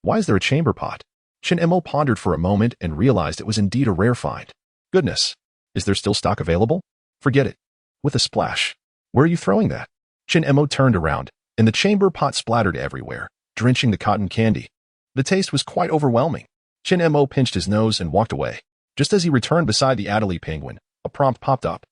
Why is there a chamber pot? Shin-Emo pondered for a moment and realized it was indeed a rare find. Goodness. Is there still stock available? Forget it. With a splash. Where are you throwing that? Shin-Emo turned around, and the chamber pot splattered everywhere, drenching the cotton candy. The taste was quite overwhelming. Shin-Emo pinched his nose and walked away. Just as he returned beside the Adelie penguin, a prompt popped up.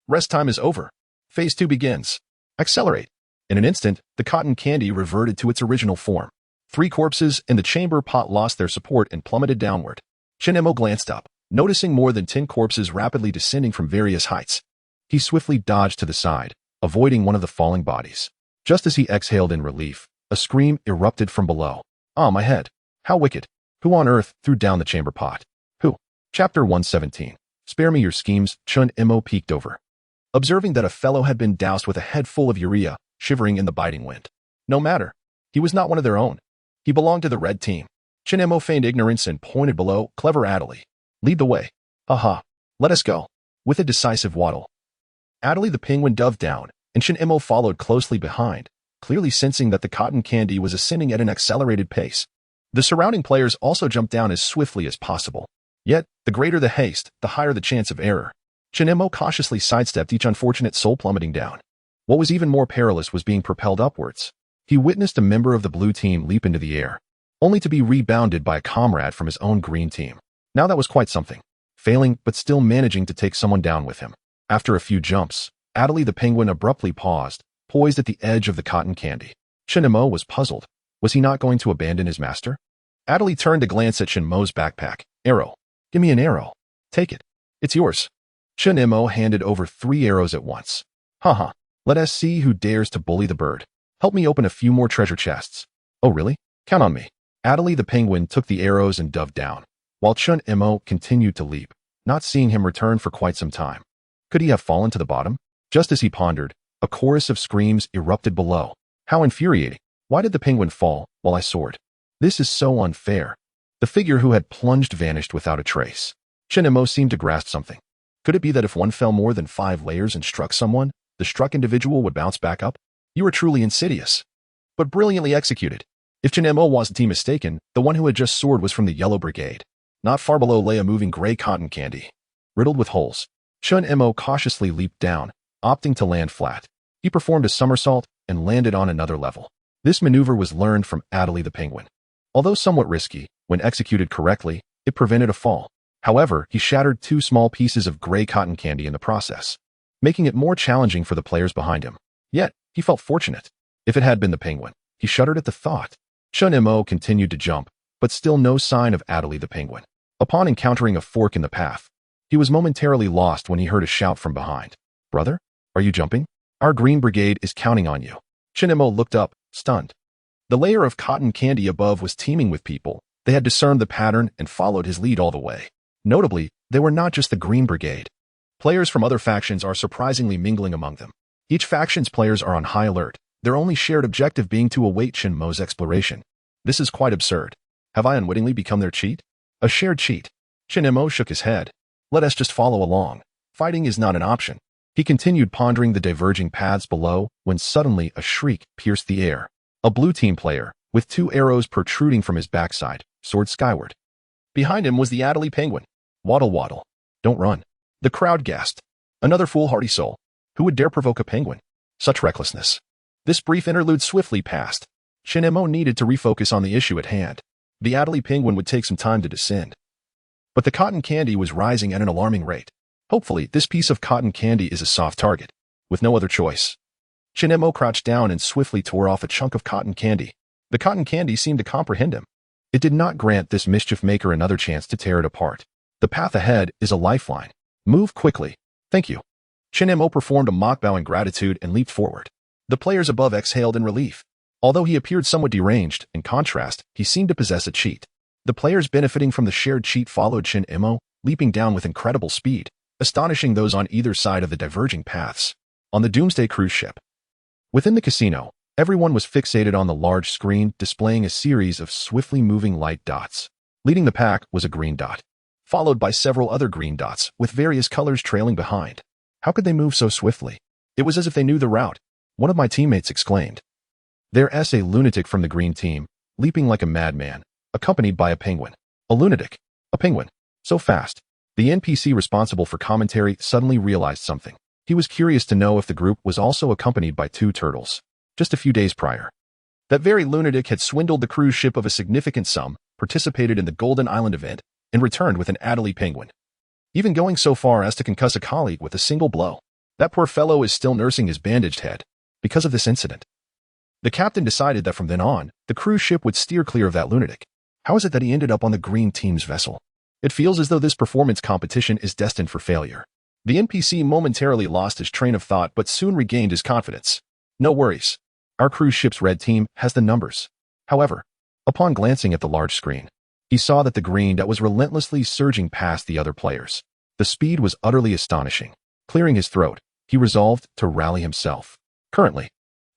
Rest time is over. Phase 2 begins. Accelerate. In an instant, the cotton candy reverted to its original form. 3 corpses and the chamber pot lost their support and plummeted downward. Shin-Emo glanced up, noticing more than 10 corpses rapidly descending from various heights. He swiftly dodged to the side, avoiding one of the falling bodies. Just as he exhaled in relief, a scream erupted from below. Ah, my head. How wicked. Who on earth threw down the chamber pot? Who? Chapter 117. Spare me your schemes. Shin-Emo peeked over, observing that a fellow had been doused with a head full of urea, shivering in the biting wind. No matter. He was not one of their own. He belonged to the red team. Shin-Emo feigned ignorance and pointed below. Clever Adelie. Lead the way. Aha. Let us go. With a decisive waddle, Adelie the penguin dove down, and Shin-Emo followed closely behind, clearly sensing that the cotton candy was ascending at an accelerated pace. The surrounding players also jumped down as swiftly as possible. Yet, the greater the haste, the higher the chance of error. Shin-Emo cautiously sidestepped each unfortunate soul plummeting down. What was even more perilous was being propelled upwards. He witnessed a member of the blue team leap into the air, only to be rebounded by a comrade from his own green team. Now that was quite something. Failing, but still managing to take someone down with him. After a few jumps, Adelie the penguin abruptly paused, poised at the edge of the cotton candy. Shin-Emo was puzzled. Was he not going to abandon his master? Adelie turned to glance at Shin-Mo's backpack. Arrow. Give me an arrow. Take it. It's yours. Shin-Emo handed over 3 arrows at once. Haha. Let us see who dares to bully the bird. Help me open a few more treasure chests. Oh really? Count on me. Adelie the penguin took the arrows and dove down, while Shin-Emo continued to leap, not seeing him return for quite some time. Could he have fallen to the bottom? Just as he pondered, a chorus of screams erupted below. How infuriating. Why did the penguin fall while I soared? This is so unfair. The figure who had plunged vanished without a trace. Shin-Emo seemed to grasp something. Could it be that if one fell more than 5 layers and struck someone, the struck individual would bounce back up? You were truly insidious, but brilliantly executed. If Shin-Emo wasn't mistaken, the one who had just soared was from the Yellow Brigade. Not far below lay a moving gray cotton candy, riddled with holes. Shin-Emo cautiously leaped down, opting to land flat. He performed a somersault and landed on another level. This maneuver was learned from Adelie the penguin. Although somewhat risky, when executed correctly, it prevented a fall. However, he shattered 2 small pieces of gray cotton candy in the process, making it more challenging for the players behind him. Yet, he felt fortunate. If it had been the penguin, he shuddered at the thought. Shin-Emo continued to jump, but still no sign of Adelie the penguin. Upon encountering a fork in the path, he was momentarily lost when he heard a shout from behind. Brother, are you jumping? Our Green Brigade is counting on you. Shin-Emo looked up, stunned. The layer of cotton candy above was teeming with people. They had discerned the pattern and followed his lead all the way. Notably, they were not just the Green Brigade. Players from other factions are surprisingly mingling among them. Each faction's players are on high alert, their only shared objective being to await Shinmo's exploration. This is quite absurd. Have I unwittingly become their cheat? A shared cheat. Shinmo shook his head. Let us just follow along. Fighting is not an option. He continued pondering the diverging paths below when suddenly a shriek pierced the air. A blue team player, with 2 arrows protruding from his backside, soared skyward. Behind him was the Adelie penguin. Waddle waddle. Don't run. The crowd gasped. Another foolhardy soul. Who would dare provoke a penguin? Such recklessness. This brief interlude swiftly passed. Shinmo needed to refocus on the issue at hand. The Adelie penguin would take some time to descend. But the cotton candy was rising at an alarming rate. Hopefully, this piece of cotton candy is a soft target. With no other choice. Shinmo crouched down and swiftly tore off a chunk of cotton candy. The cotton candy seemed to comprehend him. It did not grant this mischief maker another chance to tear it apart. The path ahead is a lifeline. Move quickly. Thank you. Shinmo performed a mock bow in gratitude and leaped forward. The players above exhaled in relief. Although he appeared somewhat deranged, in contrast, he seemed to possess a cheat. The players benefiting from the shared cheat followed Shinmo, leaping down with incredible speed, astonishing those on either side of the diverging paths. On the Doomsday cruise ship. Within the casino, everyone was fixated on the large screen displaying a series of swiftly moving light dots. Leading the pack was a green dot, followed by several other green dots with various colors trailing behind. How could they move so swiftly? It was as if they knew the route. One of my teammates exclaimed. There's a lunatic from the green team, leaping like a madman, accompanied by a penguin. A lunatic. A penguin. So fast. The NPC responsible for commentary suddenly realized something. He was curious to know if the group was also accompanied by 2 turtles. Just a few days prior. That very lunatic had swindled the cruise ship of a significant sum, participated in the Golden Island event, and returned with an Adelie penguin. Even going so far as to concuss a colleague with a single blow. That poor fellow is still nursing his bandaged head. Because of this incident. The captain decided that from then on, the cruise ship would steer clear of that lunatic. How is it that he ended up on the green team's vessel? It feels as though this performance competition is destined for failure. The NPC momentarily lost his train of thought but soon regained his confidence. No worries. Our cruise ship's red team has the numbers. However, upon glancing at the large screen, he saw that the green dot was relentlessly surging past the other players. The speed was utterly astonishing. Clearing his throat, he resolved to rally himself. Currently,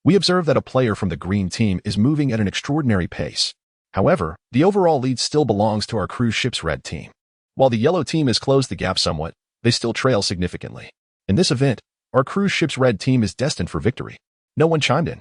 we observe that a player from the green team is moving at an extraordinary pace. However, the overall lead still belongs to our cruise ship's red team. While the yellow team has closed the gap somewhat, they still trail significantly. In this event, our cruise ship's red team is destined for victory. No one chimed in.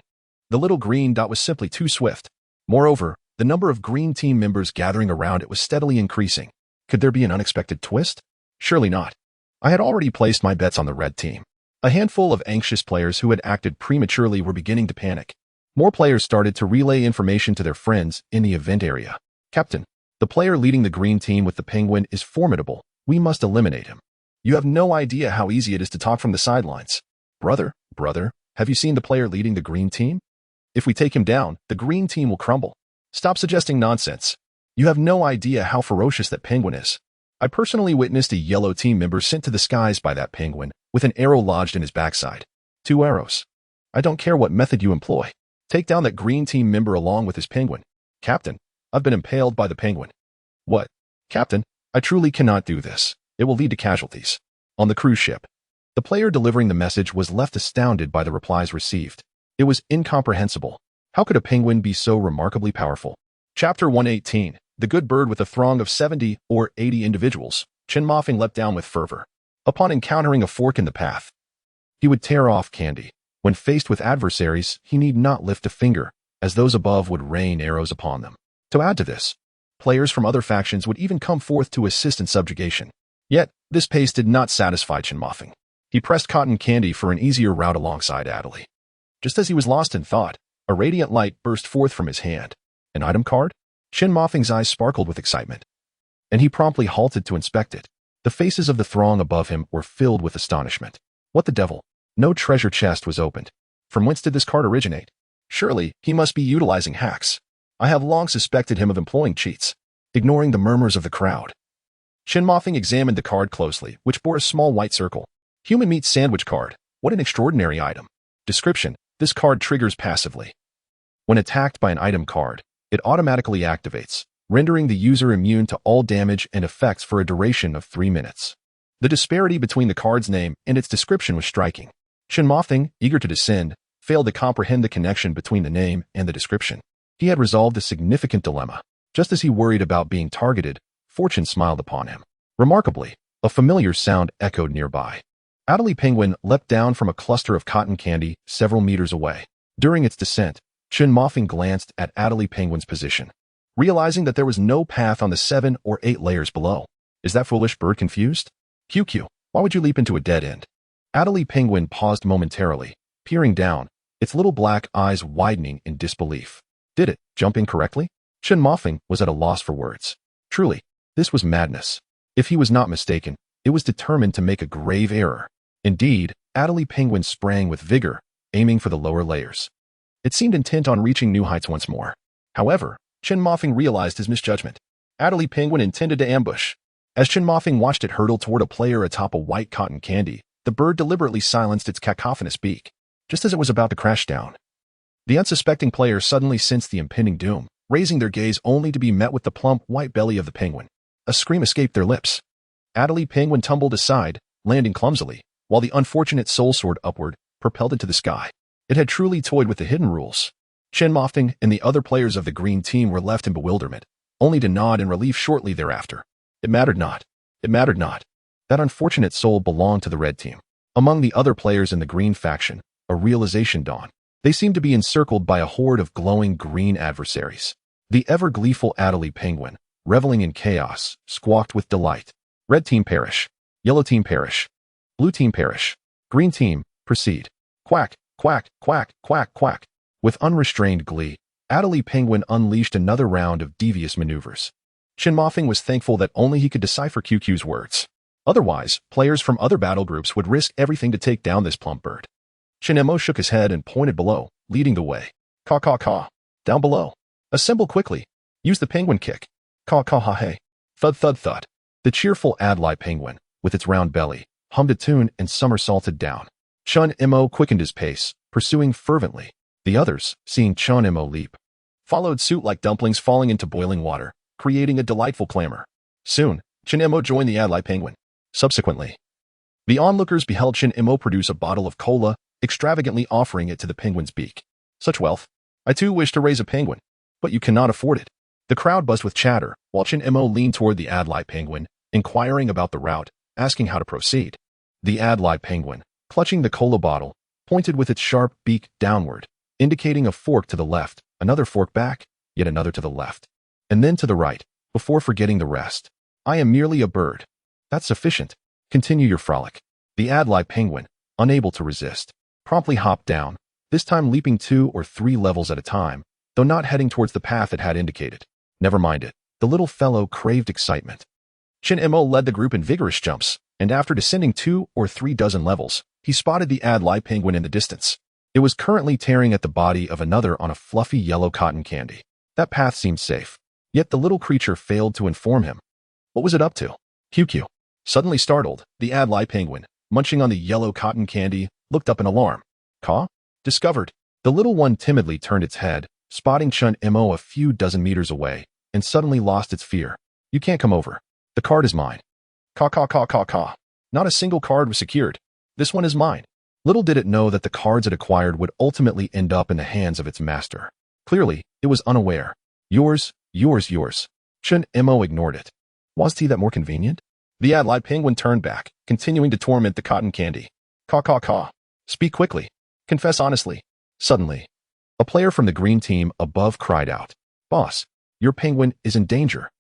The little green dot was simply too swift. Moreover, the number of green team members gathering around it was steadily increasing. Could there be an unexpected twist? Surely not. I had already placed my bets on the red team. A handful of anxious players who had acted prematurely were beginning to panic. More players started to relay information to their friends in the event area. Captain, the player leading the green team with the penguin is formidable. We must eliminate him. You have no idea how easy it is to talk from the sidelines. Brother, have you seen the player leading the green team? If we take him down, the green team will crumble. Stop suggesting nonsense. You have no idea how ferocious that penguin is. I personally witnessed a yellow team member sent to the skies by that penguin, with an arrow lodged in his backside. 2 arrows. I don't care what method you employ. Take down that green team member along with his penguin. Captain, I've been impaled by the penguin. What? Captain, I truly cannot do this. It will lead to casualties. On the cruise ship. The player delivering the message was left astounded by the replies received. It was incomprehensible. How could a penguin be so remarkably powerful? Chapter 118. The good bird with a throng of 70 or 80 individuals. Shinmo leapt down with fervor. Upon encountering a fork in the path, he would tear off candy. When faced with adversaries, he need not lift a finger, as those above would rain arrows upon them. To add to this, players from other factions would even come forth to assist in subjugation. Yet, this pace did not satisfy Shinmo. He pressed cotton candy for an easier route alongside Adelie. Just as he was lost in thought, a radiant light burst forth from his hand. An item card? Shinmo's eyes sparkled with excitement, and he promptly halted to inspect it. The faces of the throng above him were filled with astonishment. What the devil? No treasure chest was opened. From whence did this card originate? Surely, he must be utilizing hacks. I have long suspected him of employing cheats. Ignoring the murmurs of the crowd, Shinmo examined the card closely, which bore a small white circle. Human meat sandwich card. What an extraordinary item. Description. This card triggers passively. When attacked by an item card, it automatically activates. rendering the user immune to all damage and effects for a duration of 3 minutes. The disparity between the card's name and its description was striking. Confronting, eager to descend, failed to comprehend the connection between the name and the description. He had resolved a significant dilemma. Just as he worried about being targeted, fortune smiled upon him. Remarkably, a familiar sound echoed nearby. Adelie Penguin leapt down from a cluster of cotton candy several meters away. During its descent, Confronting glanced at Adelie Penguin's position, realizing that there was no path on the 7 or 8 layers below. Is that foolish bird confused? QQ, why would you leap into a dead end? Adelie Penguin paused momentarily, peering down, its little black eyes widening in disbelief. Did it jump in correctly? Confronting was at a loss for words. Truly, this was madness. If he was not mistaken, it was determined to make a grave error. Indeed, Adelie Penguin sprang with vigor, aiming for the lower layers. It seemed intent on reaching new heights once more. However, Confronting realized his misjudgment. Adelie Penguin intended to ambush. As Confronting watched it hurtle toward a player atop a white cotton candy, the bird deliberately silenced its cacophonous beak, just as it was about to crash down. The unsuspecting player suddenly sensed the impending doom, raising their gaze only to be met with the plump white belly of the penguin. A scream escaped their lips. Adelie Penguin tumbled aside, landing clumsily, while the unfortunate soul soared upward, propelled into the sky. It had truly toyed with the hidden rules. Confronting and the other players of the green team were left in bewilderment, only to nod in relief shortly thereafter. It mattered not. It mattered not. That unfortunate soul belonged to the red team. Among the other players in the green faction, a realization dawned. They seemed to be encircled by a horde of glowing green adversaries. The ever-gleeful Adelie Penguin, reveling in chaos, squawked with delight. Red team perish. Yellow team perish. Blue team perish. Green team, proceed. Quack, quack, quack, quack, quack. With unrestrained glee, Adelie Penguin unleashed another round of devious maneuvers. Confronting was thankful that only he could decipher QQ's words. Otherwise, players from other battle groups would risk everything to take down this plump bird. Confronting shook his head and pointed below, leading the way. Caw caw caw. Down below. Assemble quickly. Use the penguin kick. Caw caw ha hey. Thud thud thud. The cheerful Adelie Penguin, with its round belly, hummed a tune and somersaulted down. Confronting quickened his pace, pursuing fervently. The others, seeing Confronting leap, followed suit like dumplings falling into boiling water, creating a delightful clamor. Soon, Confronting joined the Adelie Penguin. Subsequently, the onlookers beheld Confronting produce a bottle of cola, extravagantly offering it to the penguin's beak. Such wealth. I too wish to raise a penguin, but you cannot afford it. The crowd buzzed with chatter, while Confronting leaned toward the Adelie Penguin, inquiring about the route, asking how to proceed. The Adelie Penguin, clutching the cola bottle, pointed with its sharp beak downward, indicating a fork to the left, another fork back, yet another to the left, and then to the right, before forgetting the rest. I am merely a bird. That's sufficient. Continue your frolic. The Adelie Penguin, unable to resist, promptly hopped down, this time leaping 2 or 3 levels at a time, though not heading towards the path it had indicated. Never mind it. The little fellow craved excitement. Confronting led the group in vigorous jumps, and after descending 2 or 3 dozen levels, he spotted the Adelie Penguin in the distance. It was currently tearing at the body of another on a fluffy yellow cotton candy. That path seemed safe, yet the little creature failed to inform him. What was it up to? QQ. Suddenly startled, the Adelie Penguin, munching on the yellow cotton candy, looked up in alarm. Caw? Discovered. The little one timidly turned its head, spotting Confronting a few dozen meters away, and suddenly lost its fear. You can't come over. The card is mine. Caw caw caw caw caw. Not a single card was secured. This one is mine. Little did it know that the cards it acquired would ultimately end up in the hands of its master. Clearly, it was unaware. Yours, yours, yours. Confronting ignored it. Was he that more convenient? The Adelie Penguin turned back, continuing to torment the cotton candy. Caw caw caw. Speak quickly. Confess honestly. Suddenly, a player from the green team above cried out, Boss, your penguin is in danger.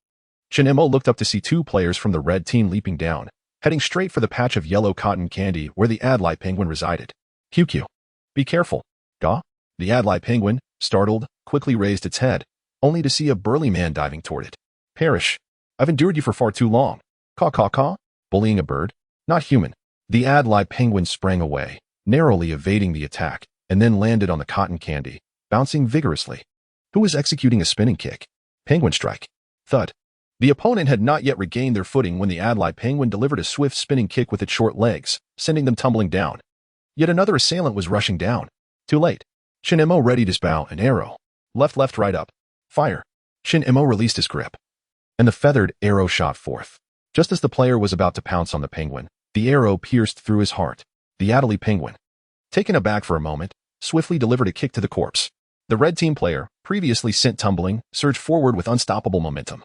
Confronting looked up to see 2 players from the red team leaping down, heading straight for the patch of yellow cotton candy where the Adelie Penguin resided. QQ. Be careful. Gaw? The Adelie Penguin, startled, quickly raised its head, only to see a burly man diving toward it. Perish. I've endured you for far too long. Caw caw caw. Bullying a bird? Not human. The Adelie Penguin sprang away, narrowly evading the attack, and then landed on the cotton candy, bouncing vigorously. Who was executing a spinning kick? Penguin strike. Thud. The opponent had not yet regained their footing when the Adelie Penguin delivered a swift spinning kick with its short legs, sending them tumbling down. Yet another assailant was rushing down. Too late. Confronting readied his bow and arrow. Left left right up. Fire. Shin-Emo released his grip, and the feathered arrow shot forth. Just as the player was about to pounce on the penguin, the arrow pierced through his heart. The Adderley penguin, taken aback for a moment, swiftly delivered a kick to the corpse. The red team player, previously sent tumbling, surged forward with unstoppable momentum,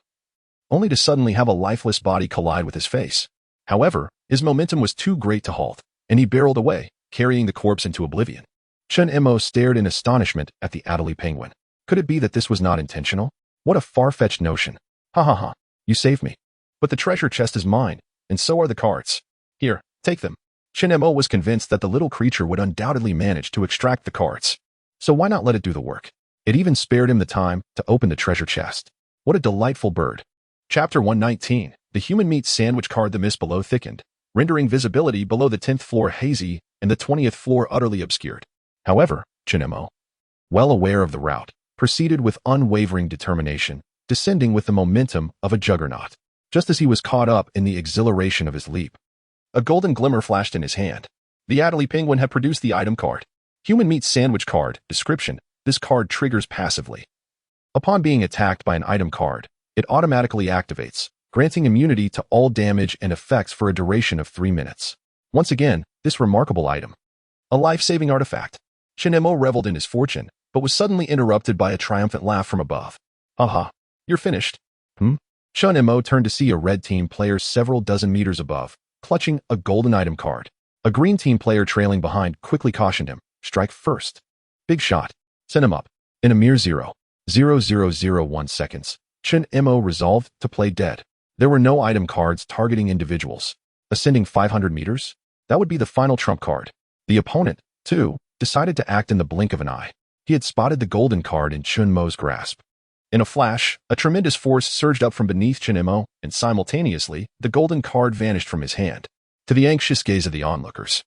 only to suddenly have a lifeless body collide with his face. However, his momentum was too great to halt, and he barreled away, carrying the corpse into oblivion. Shin-Emo stared in astonishment at the Adderley penguin. Could it be that this was not intentional? What a far-fetched notion. Ha ha ha, you saved me. But the treasure chest is mine, and so are the cards. Here, take them. Shin-Emo was convinced that the little creature would undoubtedly manage to extract the cards. So why not let it do the work? It even spared him the time to open the treasure chest. What a delightful bird. Chapter 119. The human meat sandwich card. The mist below thickened, rendering visibility below the 10th floor hazy and the 20th floor utterly obscured. However, Shin-Emo, well aware of the route, proceeded with unwavering determination, descending with the momentum of a juggernaut. Just as he was caught up in the exhilaration of his leap, a golden glimmer flashed in his hand. The Adderley penguin had produced the item card. Human meat sandwich card. Description: this card triggers passively. Upon being attacked by an item card, it automatically activates, granting immunity to all damage and effects for a duration of 3 minutes. Once again, this remarkable item, a life-saving artifact. Shin-Emo reveled in his fortune, but was suddenly interrupted by a triumphant laugh from above. Haha, you're finished. Shin-Emo turned to see a red team player several dozen meters above, clutching a golden item card. A green team player trailing behind quickly cautioned him, strike first. Big shot. Send him up. In a mere 0.0001 seconds, Shin-Emo resolved to play dead. There were no item cards targeting individuals. Ascending 500 meters? That would be the final trump card. The opponent, too, decided to act in the blink of an eye. He had spotted the golden card in Shin-Mo's grasp. In a flash, a tremendous force surged up from beneath Shin-Emo, and simultaneously, the golden card vanished from his hand. To the anxious gaze of the onlookers,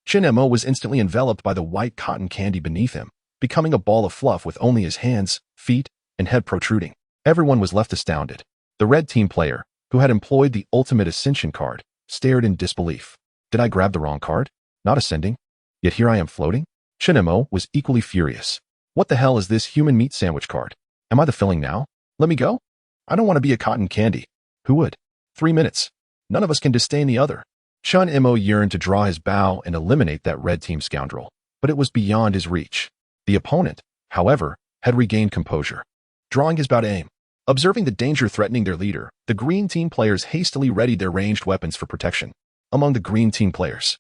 Shin-Emo was instantly enveloped by the white cotton candy beneath him, becoming a ball of fluff with only his hands, feet, and head protruding. Everyone was left astounded. The red team player, who had employed the ultimate ascension card, stared in disbelief. Did I grab the wrong card? Not ascending? Yet here I am floating? Shin-Emo was equally furious. What the hell is this human meat sandwich card? Am I the filling now? Let me go? I don't want to be a cotton candy. Who would? 3 minutes. None of us can disdain the other. Shin-Emo yearned to draw his bow and eliminate that red team scoundrel, but it was beyond his reach. The opponent, however, had regained composure. Drawing his bow to aim. Observing the danger threatening their leader, the green team players hastily readied their ranged weapons for protection. Among the green team players,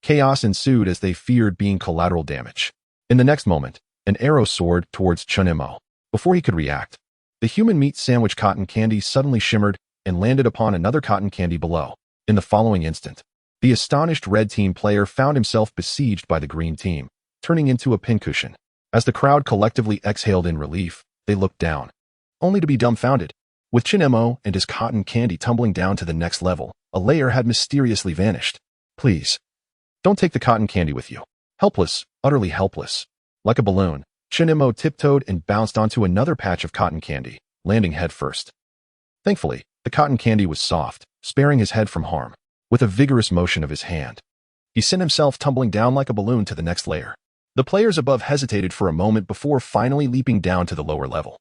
chaos ensued as they feared being collateral damage. In the next moment, an arrow soared towards Shin-Emo. Before he could react, the human meat sandwich cotton candy suddenly shimmered and landed upon another cotton candy below. In the following instant, the astonished red team player found himself besieged by the green team, turning into a pincushion. As the crowd collectively exhaled in relief, they looked down, only to be dumbfounded. With Shin-Emo and his cotton candy tumbling down to the next level, a layer had mysteriously vanished. Please, don't take the cotton candy with you. Helpless, utterly helpless. Like a balloon, Shin-Emo tiptoed and bounced onto another patch of cotton candy, landing head first. Thankfully, the cotton candy was soft, sparing his head from harm. With a vigorous motion of his hand, he sent himself tumbling down like a balloon to the next layer. The players above hesitated for a moment before finally leaping down to the lower level,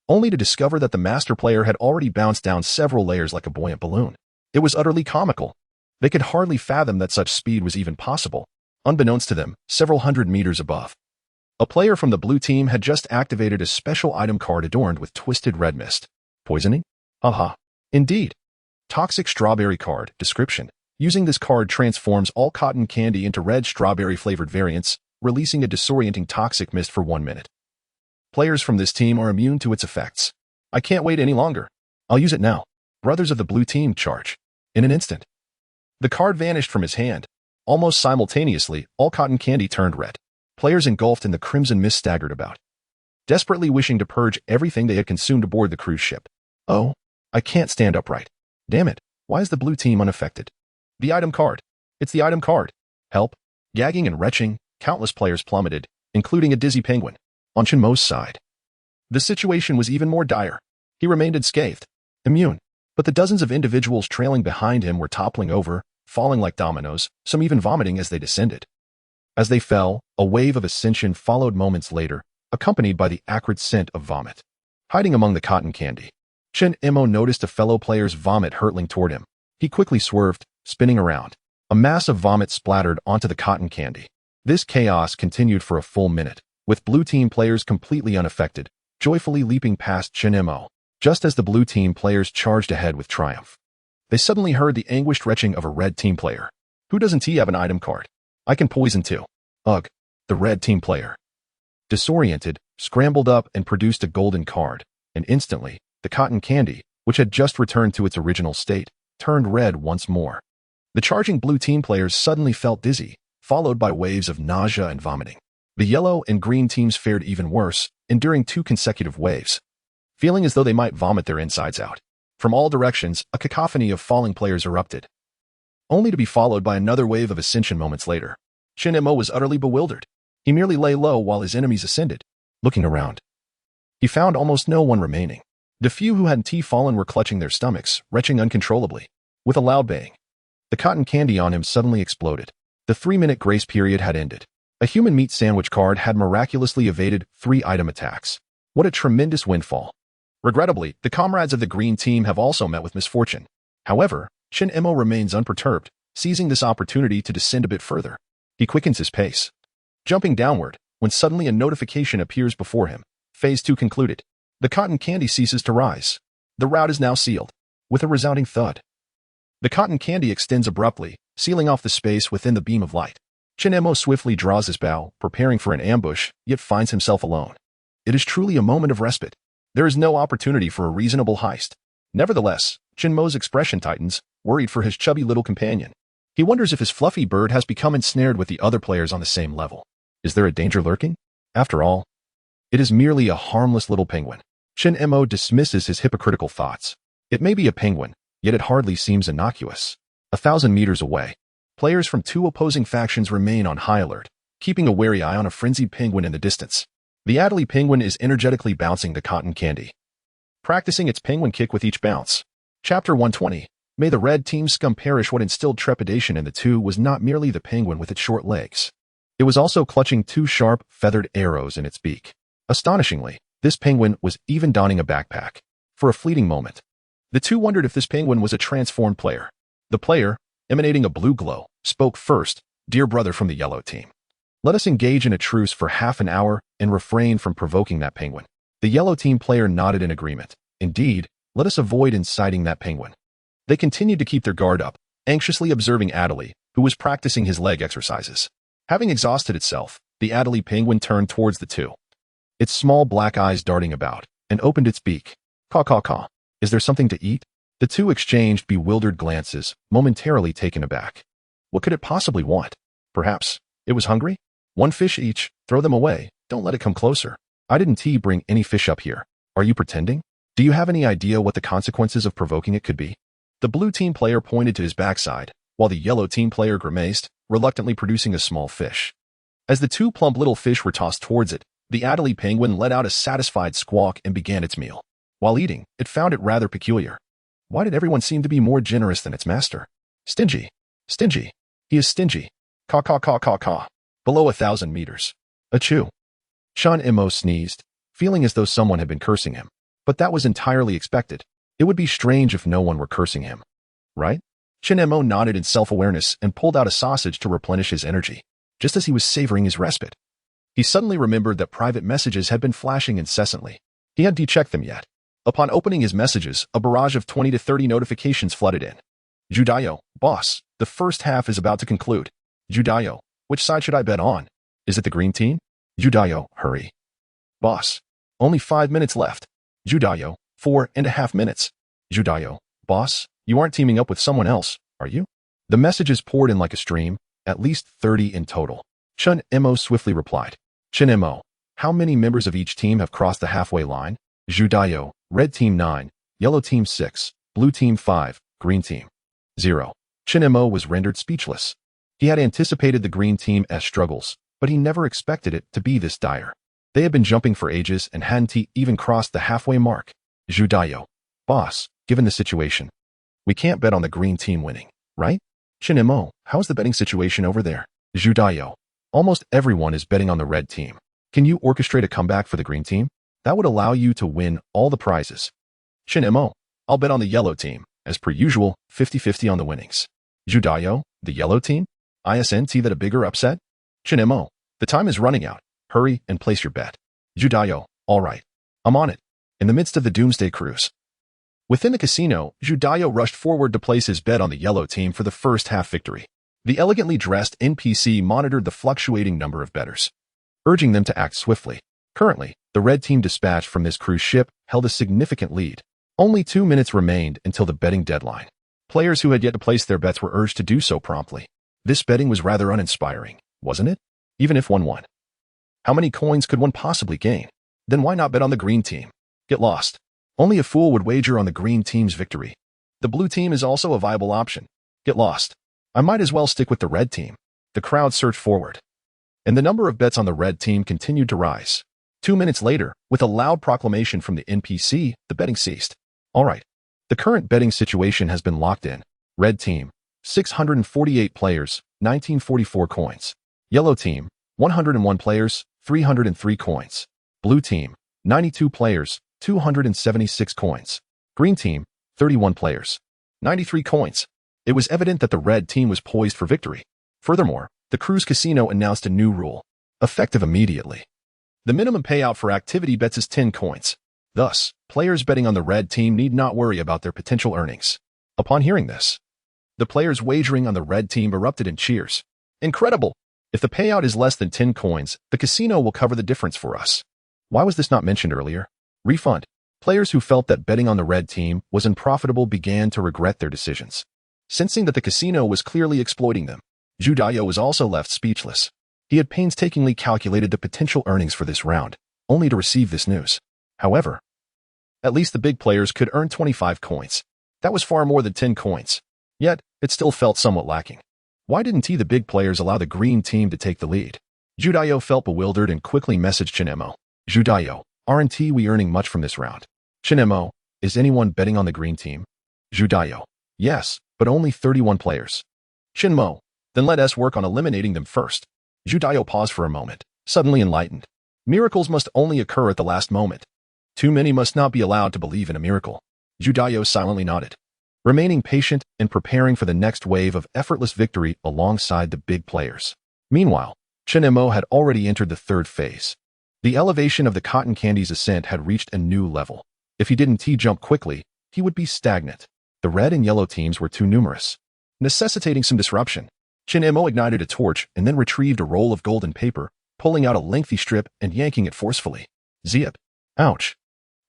only to discover that the master player had already bounced down several layers like a buoyant balloon. It was utterly comical. They could hardly fathom that such speed was even possible. Unbeknownst to them, several hundred meters above, a player from the blue team had just activated a special item card adorned with twisted red mist. Poisoning? Aha. Indeed. Toxic strawberry card. Description: using this card transforms all cotton candy into red strawberry-flavored variants, releasing a disorienting toxic mist for 1 minute. Players from this team are immune to its effects. I can't wait any longer. I'll use it now. Brothers of the blue team charge. In an instant, the card vanished from his hand. Almost simultaneously, all cotton candy turned red. Players engulfed in the crimson mist staggered about, desperately wishing to purge everything they had consumed aboard the cruise ship. Oh, I can't stand upright. Damn it, why is the blue team unaffected? The item card. It's the item card. Help. Gagging and retching, countless players plummeted, including a dizzy penguin. On Shin-Mo's side, the situation was even more dire. He remained unscathed, immune, but the dozens of individuals trailing behind him were toppling over, falling like dominoes, some even vomiting as they descended. As they fell, a wave of ascension followed moments later, accompanied by the acrid scent of vomit. hiding among the cotton candy. Shin Imo noticed a fellow player's vomit hurtling toward him. He quickly swerved, spinning around. A mass of vomit splattered onto the cotton candy. This chaos continued for a full minute, with blue team players completely unaffected, joyfully leaping past Shin Imo, just as the blue team players charged ahead with triumph. They suddenly heard the anguished retching of a red team player. Who doesn't he have an item card? I can poison too. Ugh, the red team player. Disoriented, scrambled up and produced a golden card, and instantly, the cotton candy, which had just returned to its original state, turned red once more. The charging blue team players suddenly felt dizzy, followed by waves of nausea and vomiting. The yellow and green teams fared even worse, enduring 2 consecutive waves, feeling as though they might vomit their insides out. From all directions, a cacophony of falling players erupted, only to be followed by another wave of ascension moments later. Shin Imo was utterly bewildered. He merely lay low while his enemies ascended. Looking around, he found almost no one remaining. The few who hadn't fallen were clutching their stomachs, retching uncontrollably. With a loud bang, the cotton candy on him suddenly exploded. The 3-minute grace period had ended. A human meat sandwich card had miraculously evaded 3 item attacks. What a tremendous windfall. Regrettably, the comrades of the green team have also met with misfortune. However, Shin Imo remains unperturbed, seizing this opportunity to descend a bit further. He quickens his pace, jumping downward, when suddenly a notification appears before him. Phase 2 concluded. The cotton candy ceases to rise. The route is now sealed. With a resounding thud, the cotton candy extends abruptly, sealing off the space within the beam of light. Shin Imo swiftly draws his bow, preparing for an ambush, yet finds himself alone. It is truly a moment of respite. There is no opportunity for a reasonable heist. Nevertheless, Shin Mo's expression tightens, worried for his chubby little companion. He wonders if his fluffy bird has become ensnared with the other players on the same level. Is there a danger lurking? After all, it is merely a harmless little penguin. Shin Imo dismisses his hypocritical thoughts. It may be a penguin, yet it hardly seems innocuous. 1,000 meters away, players from 2 opposing factions remain on high alert, keeping a wary eye on a frenzied penguin in the distance. The Adderley penguin is energetically bouncing the cotton candy, practicing its penguin kick with each bounce. Chapter 120. May the red team scum perish. What instilled trepidation in the two was not merely the penguin with its short legs. It was also clutching 2 sharp, feathered arrows in its beak. Astonishingly, this penguin was even donning a backpack. For a fleeting moment, the two wondered if this penguin was a transformed player. The player, emanating a blue glow, spoke first. Dear brother from the yellow team, let us engage in a truce for half an hour and refrain from provoking that penguin. The yellow team player nodded in agreement. Indeed, let us avoid inciting that penguin. They continued to keep their guard up, anxiously observing Adderley, who was practicing his leg exercises. Having exhausted itself, the Adderley penguin turned towards the two, its small black eyes darting about, and opened its beak. Caw caw caw. Is there something to eat? The two exchanged bewildered glances, momentarily taken aback. What could it possibly want? Perhaps it was hungry? 1 fish each, throw them away, don't let it come closer. I didn't bring any fish up here. Are you pretending? Do you have any idea what the consequences of provoking it could be? The blue team player pointed to his backside, while the yellow team player grimaced, reluctantly producing a small fish. As the 2 plump little fish were tossed towards it, the Adderley penguin let out a satisfied squawk and began its meal. While eating, it found it rather peculiar. Why did everyone seem to be more generous than its master? Stingy. Stingy. He is stingy. Caw caw caw caw caw. Below 1,000 meters. Achoo. Shin Imo sneezed, feeling as though someone had been cursing him. But that was entirely expected. It would be strange if no one were cursing him. Right? Shin Imo nodded in self-awareness and pulled out a sausage to replenish his energy, just as he was savoring his respite. He suddenly remembered that private messages had been flashing incessantly. He hadn't checked them yet. Upon opening his messages, a barrage of 20 to 30 notifications flooded in. Judayo, boss, the first half is about to conclude. Judayo, which side should I bet on? Is it the green team? Judayo, hurry. Boss, only 5 minutes left. Judayo, 4.5 minutes. Judayo, boss, you aren't teaming up with someone else, are you? The messages poured in like a stream, at least 30 in total. Shin Imo swiftly replied. Shin Imo, how many members of each team have crossed the halfway line? Judayo, red team 9, yellow team 6, blue team 5, green team 0. Shin Imo was rendered speechless. He had anticipated the green team's struggles, but he never expected it to be this dire. They had been jumping for ages and hadn't even crossed the halfway mark. Judayo, boss, given the situation, we can't bet on the green team winning, right? Shin Imo, how's the betting situation over there? Judayo, almost everyone is betting on the red team. Can you orchestrate a comeback for the green team? That would allow you to win all the prizes. Shin-mo, I'll bet on the yellow team. As per usual, 50-50 on the winnings. Judayo, the yellow team? ISNT that a bigger upset? Shin-mo, the time is running out. Hurry and place your bet. Judayo, all right. I'm on it. In the midst of the doomsday cruise. Within the casino, Judayo rushed forward to place his bet on the yellow team for the first half victory. The elegantly dressed NPC monitored the fluctuating number of bettors, urging them to act swiftly. Currently, the red team dispatched from this cruise ship held a significant lead. Only 2 minutes remained until the betting deadline. Players who had yet to place their bets were urged to do so promptly. This betting was rather uninspiring, wasn't it? Even if one won. How many coins could one possibly gain? Then why not bet on the green team? Get lost. Only a fool would wager on the green team's victory. The blue team is also a viable option. Get lost. I might as well stick with the red team. The crowd surged forward, and the number of bets on the red team continued to rise. 2 minutes later, with a loud proclamation from the NPC, the betting ceased. All right. The current betting situation has been locked in. Red team, 648 players, 1944 coins. Yellow team, 101 players, 303 coins. Blue team, 92 players, 276 coins. Green team, 31 players, 93 coins. It was evident that the red team was poised for victory. Furthermore, the cruise casino announced a new rule, effective immediately. The minimum payout for activity bets is 10 coins. Thus, players betting on the red team need not worry about their potential earnings. Upon hearing this, the players wagering on the red team erupted in cheers. Incredible! If the payout is less than 10 coins, the casino will cover the difference for us. Why was this not mentioned earlier? Refund. Players who felt that betting on the red team was unprofitable began to regret their decisions. Sensing that the casino was clearly exploiting them, Judayo was also left speechless. He had painstakingly calculated the potential earnings for this round, only to receive this news. However, at least the big players could earn 25 coins. That was far more than 10 coins. Yet, it still felt somewhat lacking. Why didn't the big players allow the green team to take the lead? Judayo felt bewildered and quickly messaged Shin-mo. Judayo, aren't we earning much from this round? Shin-mo, is anyone betting on the green team? Judayo, yes, but only 31 players. Shin-mo, then let us work on eliminating them first. Judayo paused for a moment, suddenly enlightened. Miracles must only occur at the last moment. Too many must not be allowed to believe in a miracle. Judayo silently nodded, remaining patient and preparing for the next wave of effortless victory alongside the big players. Meanwhile, Shin-mo had already entered the third phase. The elevation of the cotton candy's ascent had reached a new level. If he didn't jump quickly, he would be stagnant. The red and yellow teams were too numerous, necessitating some disruption. Shin-mo ignited a torch and then retrieved a roll of golden paper, pulling out a lengthy strip and yanking it forcefully. Zip. Ouch.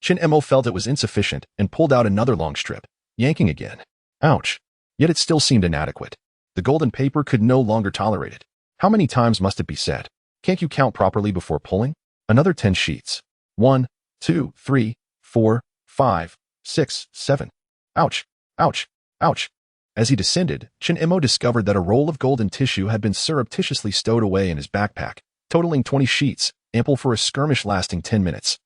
Shin-mo felt it was insufficient and pulled out another long strip, yanking again. Ouch. Yet it still seemed inadequate. The golden paper could no longer tolerate it. How many times must it be said? Can't you count properly before pulling? Another 10 sheets. 1, 2, 3, 4, 5, 6, 7. Ouch. Ouch. Ouch. As he descended, Shin-mo discovered that a roll of golden tissue had been surreptitiously stowed away in his backpack, totaling 20 sheets, ample for a skirmish lasting 10 minutes.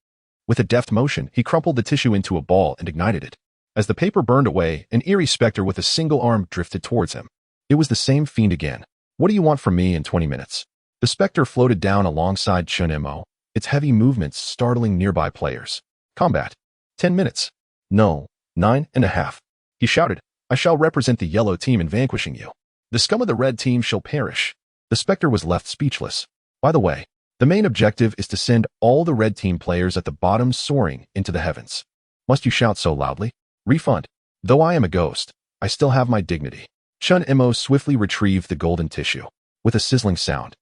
With a deft motion, he crumpled the tissue into a ball and ignited it. As the paper burned away, an eerie specter with a single arm drifted towards him. It was the same fiend again. What do you want from me in 20 minutes? The specter floated down alongside Shin-mo, its heavy movements startling nearby players. Combat. 10 minutes. No, 9.5. He shouted, I shall represent the yellow team in vanquishing you. The scum of the red team shall perish. The specter was left speechless. By the way, the main objective is to send all the red team players at the bottom soaring into the heavens. Must you shout so loudly? Refund. Though I am a ghost, I still have my dignity. Shin-mo swiftly retrieved the golden tissue. With a sizzling sound,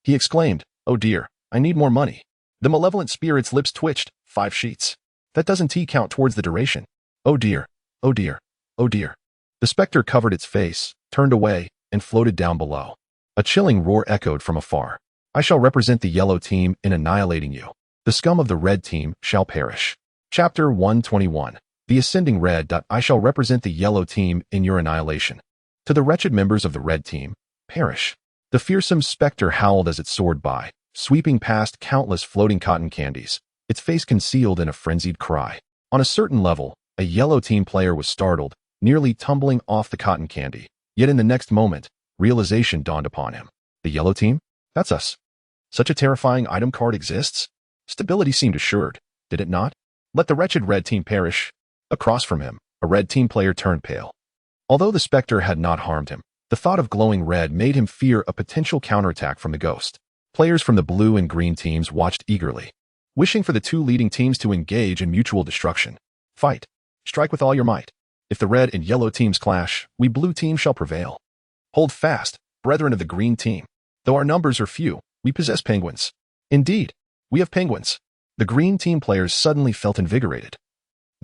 he exclaimed, oh dear, I need more money. The malevolent spirit's lips twitched. 5 sheets. That doesn't count towards the duration. Oh dear, oh dear, oh dear. The specter covered its face, turned away, and floated down below. A chilling roar echoed from afar. I shall represent the yellow team in annihilating you. The scum of the red team shall perish. Chapter 121. The Ascending Red. I shall represent the yellow team in your annihilation. To the wretched members of the red team, perish. The fearsome specter howled as it soared by, sweeping past countless floating cotton candies, its face concealed in a frenzied cry. On a certain level, a yellow team player was startled, nearly tumbling off the cotton candy. Yet in the next moment, realization dawned upon him. The yellow team? That's us. Such a terrifying item card exists? Stability seemed assured. did it not? Let the wretched red team perish. Across from him, a red team player turned pale. Although the specter had not harmed him, the thought of glowing red made him fear a potential counterattack from the ghost. Players from the blue and green teams watched eagerly, wishing for the two leading teams to engage in mutual destruction. Fight. Strike with all your might. If the red and yellow teams clash, we blue team shall prevail. Hold fast, brethren of the green team. Though our numbers are few, we possess penguins. Indeed, we have penguins. The green team players suddenly felt invigorated,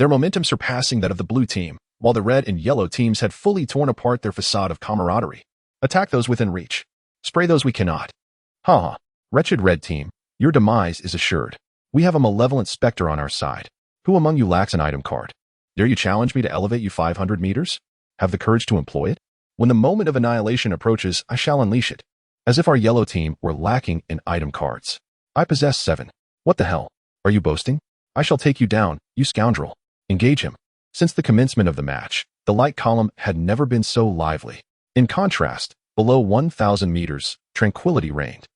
their momentum surpassing that of the blue team, while the red and yellow teams had fully torn apart their facade of camaraderie. Attack those within reach. Spray those we cannot. Ha ha. Wretched red team, your demise is assured. We have a malevolent specter on our side. Who among you lacks an item card? Dare you challenge me to elevate you 500 meters? Have the courage to employ it? When the moment of annihilation approaches, I shall unleash it. As if our yellow team were lacking in item cards. I possess 7. What the hell? Are you boasting? I shall take you down, you scoundrel. Engage him. Since the commencement of the match, the light column had never been so lively. In contrast, below 1,000 meters, tranquility reigned.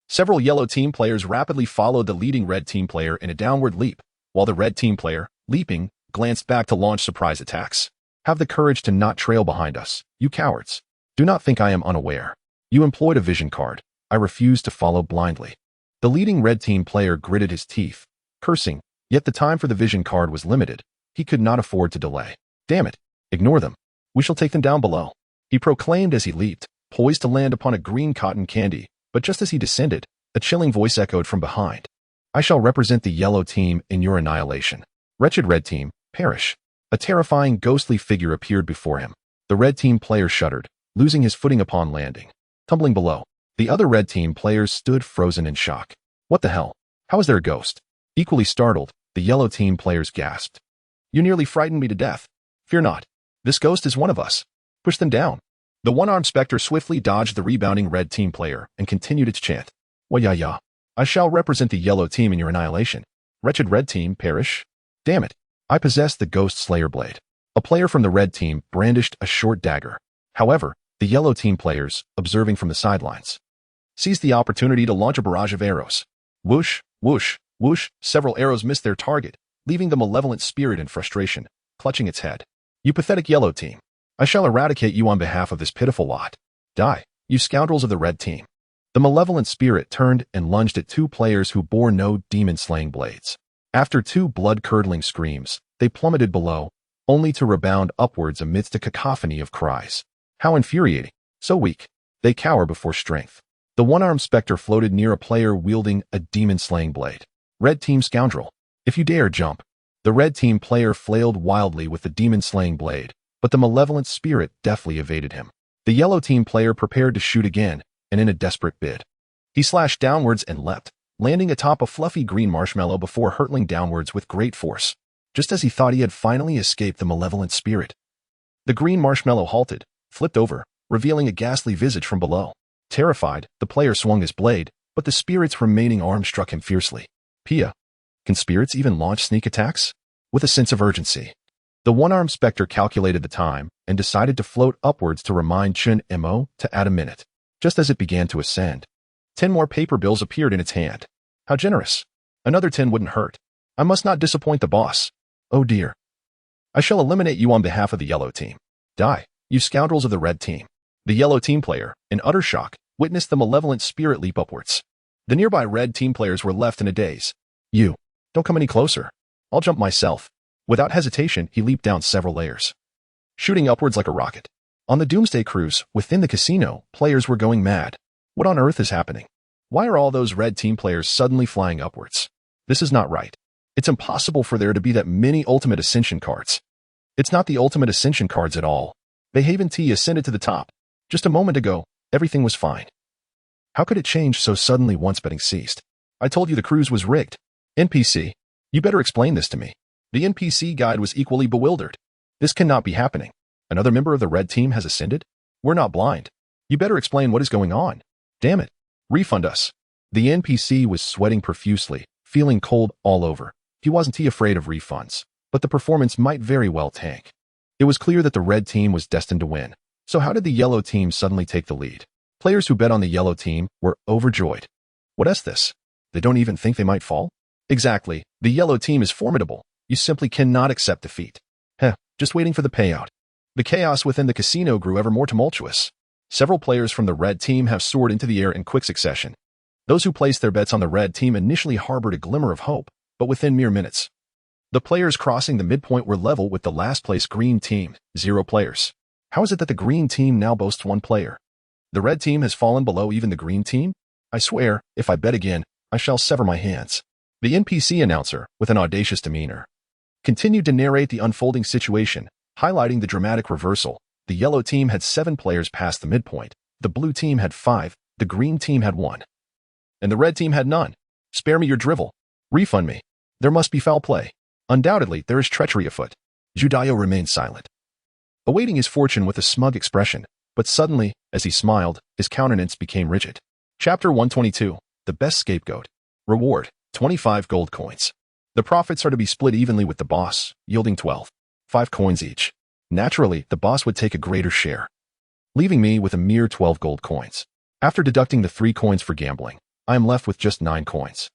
Several yellow team players rapidly followed the leading red team player in a downward leap, while the red team player, leaping, glanced back to launch surprise attacks. Have the courage to not trail behind us, you cowards. Do not think I am unaware. You employed a vision card. I refuse to follow blindly. The leading red team player gritted his teeth, cursing, yet the time for the vision card was limited. He could not afford to delay. Damn it. Ignore them. We shall take them down below. He proclaimed as he leaped, poised to land upon a green cotton candy, but just as he descended, a chilling voice echoed from behind. I shall represent the yellow team in your annihilation. Wretched red team, perish. A terrifying ghostly figure appeared before him. The red team player shuddered, losing his footing upon landing. Tumbling below, the other red team players stood frozen in shock. What the hell? How is there a ghost? Equally startled, the yellow team players gasped. You nearly frightened me to death. Fear not. This ghost is one of us. Push them down. The one-armed specter swiftly dodged the rebounding red team player and continued its chant. Wah-ya-ya. I shall represent the yellow team in your annihilation. Wretched red team, perish. Damn it. I possess the ghost slayer blade. A player from the red team brandished a short dagger. However, the yellow team players, observing from the sidelines, seized the opportunity to launch a barrage of arrows. Whoosh, whoosh, whoosh. Several arrows missed their target, leaving the malevolent spirit in frustration, clutching its head. You pathetic yellow team. I shall eradicate you on behalf of this pitiful lot. Die, you scoundrels of the red team. The malevolent spirit turned and lunged at two players who bore no demon-slaying blades. After two blood-curdling screams, they plummeted below, only to rebound upwards amidst a cacophony of cries. How infuriating. So weak. They cower before strength. The one-armed specter floated near a player wielding a demon-slaying blade. Red team scoundrel. If you dare jump. The red team player flailed wildly with the demon-slaying blade, but the malevolent spirit deftly evaded him. The yellow team player prepared to shoot again, and in a desperate bid, he slashed downwards and leapt, landing atop a fluffy green marshmallow before hurtling downwards with great force. Just as he thought he had finally escaped the malevolent spirit, the green marshmallow halted, flipped over, revealing a ghastly visage from below. Terrified, the player swung his blade, but the spirit's remaining arm struck him fiercely. Pia. Can spirits even launch sneak attacks? With a sense of urgency, the one-armed specter calculated the time and decided to float upwards to remind Chun Mo to add a minute. Just as it began to ascend, 10 more paper bills appeared in its hand. How generous. Another 10 wouldn't hurt. I must not disappoint the boss. Oh dear. I shall eliminate you on behalf of the yellow team. Die, you scoundrels of the red team. The yellow team player, in utter shock, witnessed the malevolent spirit leap upwards. The nearby red team players were left in a daze. You. Don't come any closer. I'll jump myself. Without hesitation, he leaped down several layers, shooting upwards like a rocket. On the Doomsday Cruise, within the casino, players were going mad. What on earth is happening? Why are all those red team players suddenly flying upwards? This is not right. It's impossible for there to be that many Ultimate Ascension cards. It's not the Ultimate Ascension cards at all. Behaven T ascended to the top. Just a moment ago, everything was fine. How could it change so suddenly once betting ceased? I told you the cruise was rigged. NPC, you better explain this to me. The NPC guide was equally bewildered. This cannot be happening. Another member of the red team has ascended? We're not blind. You better explain what is going on. Damn it. Refund us. The NPC was sweating profusely, feeling cold all over. He wasn't afraid of refunds, but the performance might very well tank. It was clear that the red team was destined to win. So how did the yellow team suddenly take the lead? Players who bet on the yellow team were overjoyed. What is this? They don't even think they might fall? Exactly. The yellow team is formidable. You simply cannot accept defeat. Just waiting for the payout. The chaos within the casino grew ever more tumultuous. Several players from the red team have soared into the air in quick succession. Those who placed their bets on the red team initially harbored a glimmer of hope, but within mere minutes, the players crossing the midpoint were level with the last-place green team, 0 players. How is it that the green team now boasts 1 player? The red team has fallen below even the green team? I swear, if I bet again, I shall sever my hands. The NPC announcer, with an audacious demeanor, continued to narrate the unfolding situation, highlighting the dramatic reversal. The yellow team had 7 players past the midpoint, the blue team had 5, the green team had 1. And the red team had none. Spare me your drivel. Refund me. There must be foul play. Undoubtedly, there is treachery afoot. Judio remained silent, awaiting his fortune with a smug expression, but suddenly, as he smiled, his countenance became rigid. Chapter 122. The Best Scapegoat. Reward, 25 gold coins. The profits are to be split evenly with the boss, yielding 5 coins each. Naturally, the boss would take a greater share, leaving me with a mere 12 gold coins. After deducting the 3 coins for gambling, I am left with just 9 coins.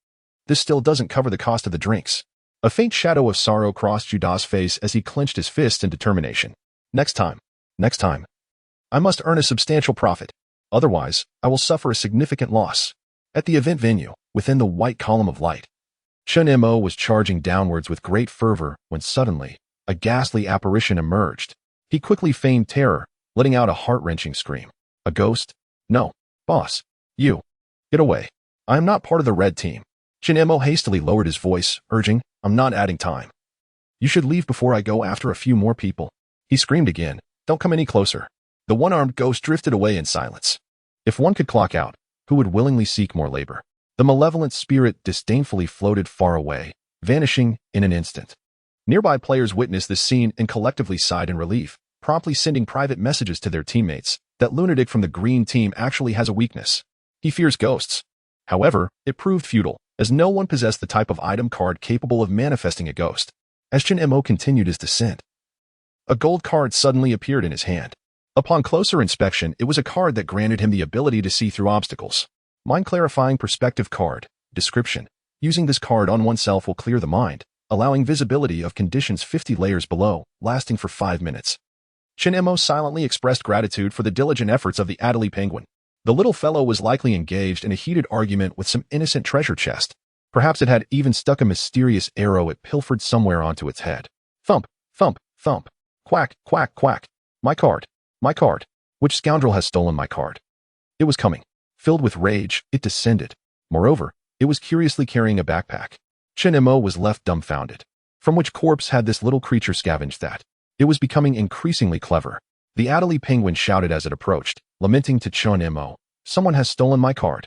This still doesn't cover the cost of the drinks. A faint shadow of sorrow crossed Judah's face as he clenched his fist in determination. Next time, I must earn a substantial profit. Otherwise, I will suffer a significant loss. At the event venue, within the white column of light, Chun Mo was charging downwards with great fervor when suddenly, a ghastly apparition emerged. He quickly feigned terror, letting out a heart-wrenching scream. A ghost? No. Boss. You. Get away. I am not part of the red team. Chun Mo hastily lowered his voice, urging, I'm not adding time. You should leave before I go after a few more people. He screamed again, don't come any closer. The one-armed ghost drifted away in silence. If one could clock out, who would willingly seek more labor? The malevolent spirit disdainfully floated far away, vanishing in an instant. Nearby players witnessed this scene and collectively sighed in relief, promptly sending private messages to their teammates. That lunatic from the green team actually has a weakness. He fears ghosts. However, it proved futile, as no one possessed the type of item card capable of manifesting a ghost. As Chun Mo continued his descent, a gold card suddenly appeared in his hand. Upon closer inspection, it was a card that granted him the ability to see through obstacles. Mind-clarifying perspective card. Description. Using this card on oneself will clear the mind, allowing visibility of conditions 50 layers below, lasting for 5 minutes. Chun Mo silently expressed gratitude for the diligent efforts of the Adelie Penguin. The little fellow was likely engaged in a heated argument with some innocent treasure chest. Perhaps it had even stuck a mysterious arrow it pilfered somewhere onto its head. Thump, thump, thump. Quack, quack, quack. My card. My card. Which scoundrel has stolen my card? It was coming. Filled with rage, it descended. Moreover, it was curiously carrying a backpack. Chun Mo was left dumbfounded. From which corpse had this little creature scavenged that? It was becoming increasingly clever. The Adelie Penguin shouted as it approached, lamenting to Chun Mo, someone has stolen my card.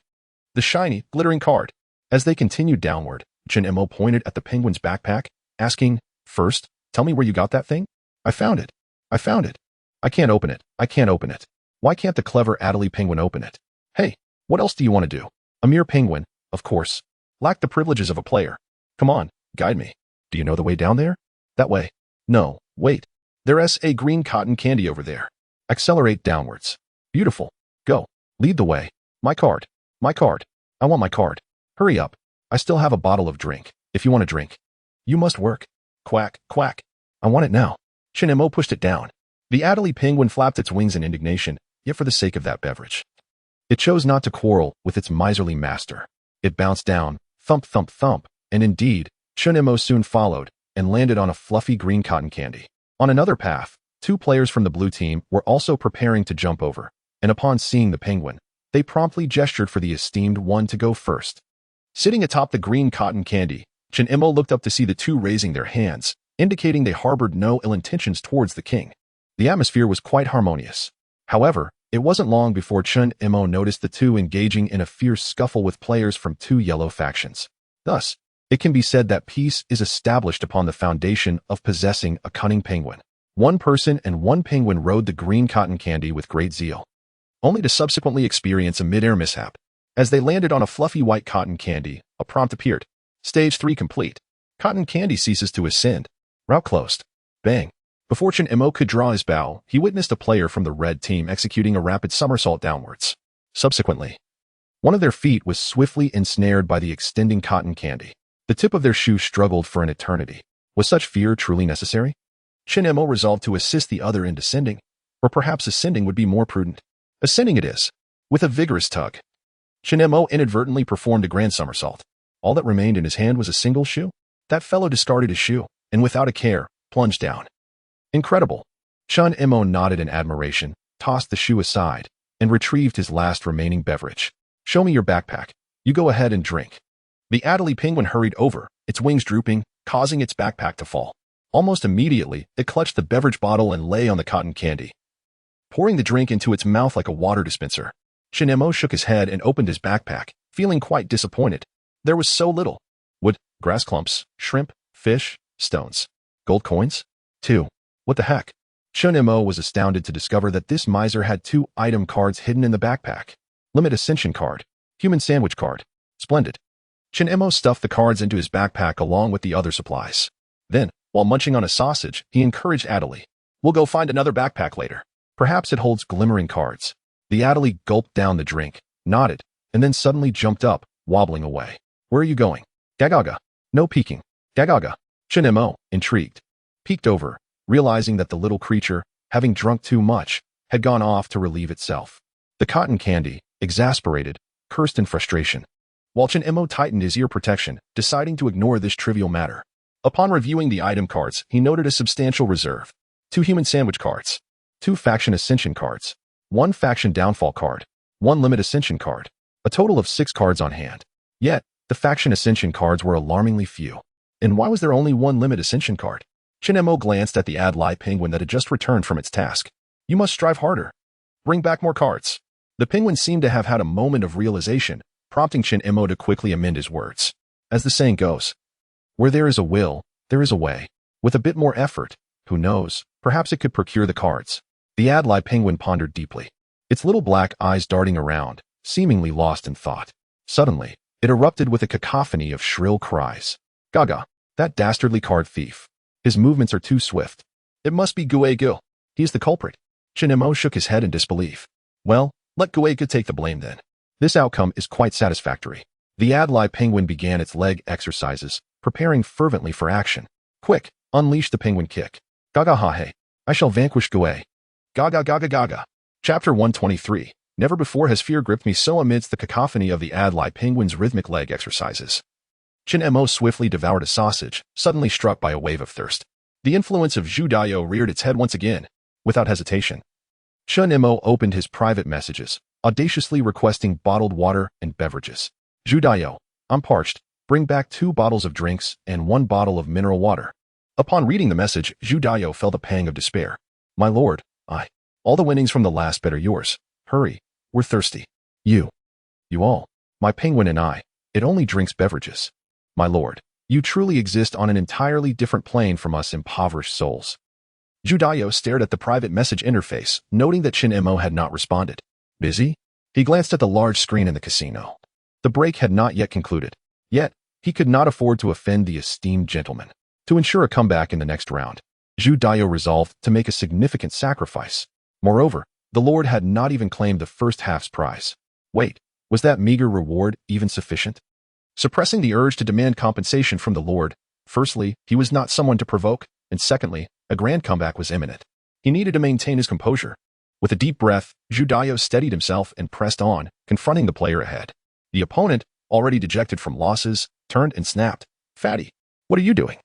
The shiny, glittering card. As they continued downward, Chun Mo pointed at the penguin's backpack, asking, First, tell me where you got that thing? I found it. I found it. I can't open it. I can't open it. Why can't the clever Adelie Penguin open it? Hey, what else do you want to do? A mere penguin, of course. Lack the privileges of a player. Come on, guide me. Do you know the way down there? That way. No, wait. There's a green cotton candy over there. Accelerate downwards. Beautiful. Go. Lead the way. My card. My card. I want my card. Hurry up. I still have a bottle of drink. If you want a drink, you must work. Quack, quack. I want it now. Chun Mo pushed it down. The Adelie Penguin flapped its wings in indignation, yet for the sake of that beverage, it chose not to quarrel with its miserly master. It bounced down, thump, thump, thump, and indeed, Chun Mo soon followed and landed on a fluffy green cotton candy. On another path, 2 players from the blue team were also preparing to jump over, and upon seeing the penguin, they promptly gestured for the esteemed one to go first. Sitting atop the green cotton candy, Chun Mo looked up to see the 2 raising their hands, indicating they harbored no ill intentions towards the king. The atmosphere was quite harmonious. However, it wasn't long before Chun Mo noticed the 2 engaging in a fierce scuffle with players from 2 yellow factions. Thus, it can be said that peace is established upon the foundation of possessing a cunning penguin. 1 person and 1 penguin rode the green cotton candy with great zeal, only to subsequently experience a mid-air mishap. As they landed on a fluffy white cotton candy, a prompt appeared. Stage 3 complete. Cotton candy ceases to ascend. Route closed. Bang. Before Chun Mo could draw his bow, he witnessed a player from the red team executing a rapid somersault downwards. Subsequently, one of their feet was swiftly ensnared by the extending cotton candy. The tip of their shoe struggled for an eternity. Was such fear truly necessary? Shin Emo resolved to assist the other in descending, or perhaps ascending would be more prudent. Ascending it is, with a vigorous tug. Shin Emo inadvertently performed a grand somersault. All that remained in his hand was a single shoe. That fellow discarded his shoe, and without a care, plunged down. Incredible. Shin Emo nodded in admiration, tossed the shoe aside, and retrieved his last remaining beverage. Show me your backpack. You go ahead and drink. The Adelie penguin hurried over, its wings drooping, causing its backpack to fall. Almost immediately, it clutched the beverage bottle and lay on the cotton candy, pouring the drink into its mouth like a water dispenser. Shin Emo shook his head and opened his backpack, feeling quite disappointed. There was so little. Wood, grass clumps, shrimp, fish, stones. Gold coins? 2. What the heck? Shin Emo was astounded to discover that this miser had 2 item cards hidden in the backpack. Limit Ascension card. Human Sandwich card. Splendid. Shin Emo stuffed the cards into his backpack along with the other supplies. Then, while munching on a sausage, he encouraged Adelie. We'll go find another backpack later. Perhaps it holds glimmering cards. The Adelie gulped down the drink, nodded, and then suddenly jumped up, wobbling away. Where are you going? Gagaga. No peeking. Gagaga. Shin Emo, intrigued, peeked over, realizing that the little creature, having drunk too much, had gone off to relieve itself. The cotton candy, exasperated, cursed in frustration, while Shin Emo tightened his ear protection, deciding to ignore this trivial matter. Upon reviewing the item cards, he noted a substantial reserve. 2 Human Sandwich cards, 2 Faction Ascension cards, 1 Faction Downfall card, 1 Limit Ascension card, a total of 6 cards on hand. Yet, the Faction Ascension cards were alarmingly few. And why was there only 1 Limit Ascension card? Shin Emo glanced at the Adelie penguin that had just returned from its task. You must strive harder. Bring back more cards. The penguin seemed to have had a moment of realization, prompting Shin Emo to quickly amend his words. As the saying goes, where there is a will, there is a way. With a bit more effort, who knows, perhaps it could procure the cards. The Adelie penguin pondered deeply, its little black eyes darting around, seemingly lost in thought. Suddenly, it erupted with a cacophony of shrill cries. Gaga, that dastardly card thief. His movements are too swift. It must be Guegu. He's the culprit. Shin Emo shook his head in disbelief. Well, let Guegu take the blame then. This outcome is quite satisfactory. The Adelie penguin began its leg exercises, preparing fervently for action. Quick, unleash the penguin kick. Gaga ha hey. I shall vanquish Guegu. Gaga gaga gaga. Chapter 123. Never before has fear gripped me so amidst the cacophony of the Adelie penguin's rhythmic leg exercises. Shin Emo swiftly devoured a sausage, suddenly struck by a wave of thirst. The influence of Judayo reared its head once again, without hesitation. Shin Emo opened his private messages, audaciously requesting bottled water and beverages. Judayo, I'm parched. Bring back 2 bottles of drinks and 1 bottle of mineral water. Upon reading the message, Judayo felt a pang of despair. My lord, all the winnings from the last bet are yours. Hurry, we're thirsty. You all, my penguin and I, it only drinks beverages. My lord, you truly exist on an entirely different plane from us impoverished souls. Judayo stared at the private message interface, noting that Shin Emo had not responded. Busy? He glanced at the large screen in the casino. The break had not yet concluded. Yet, he could not afford to offend the esteemed gentleman. To ensure a comeback in the next round, Judayo resolved to make a significant sacrifice. Moreover, the Lord had not even claimed the first half's prize. Wait, was that meager reward even sufficient? Suppressing the urge to demand compensation from the Lord, firstly, he was not someone to provoke, and secondly, a grand comeback was imminent. He needed to maintain his composure. With a deep breath, Judayo steadied himself and pressed on, confronting the player ahead. The opponent, already dejected from losses, turned and snapped. Fatty, what are you doing?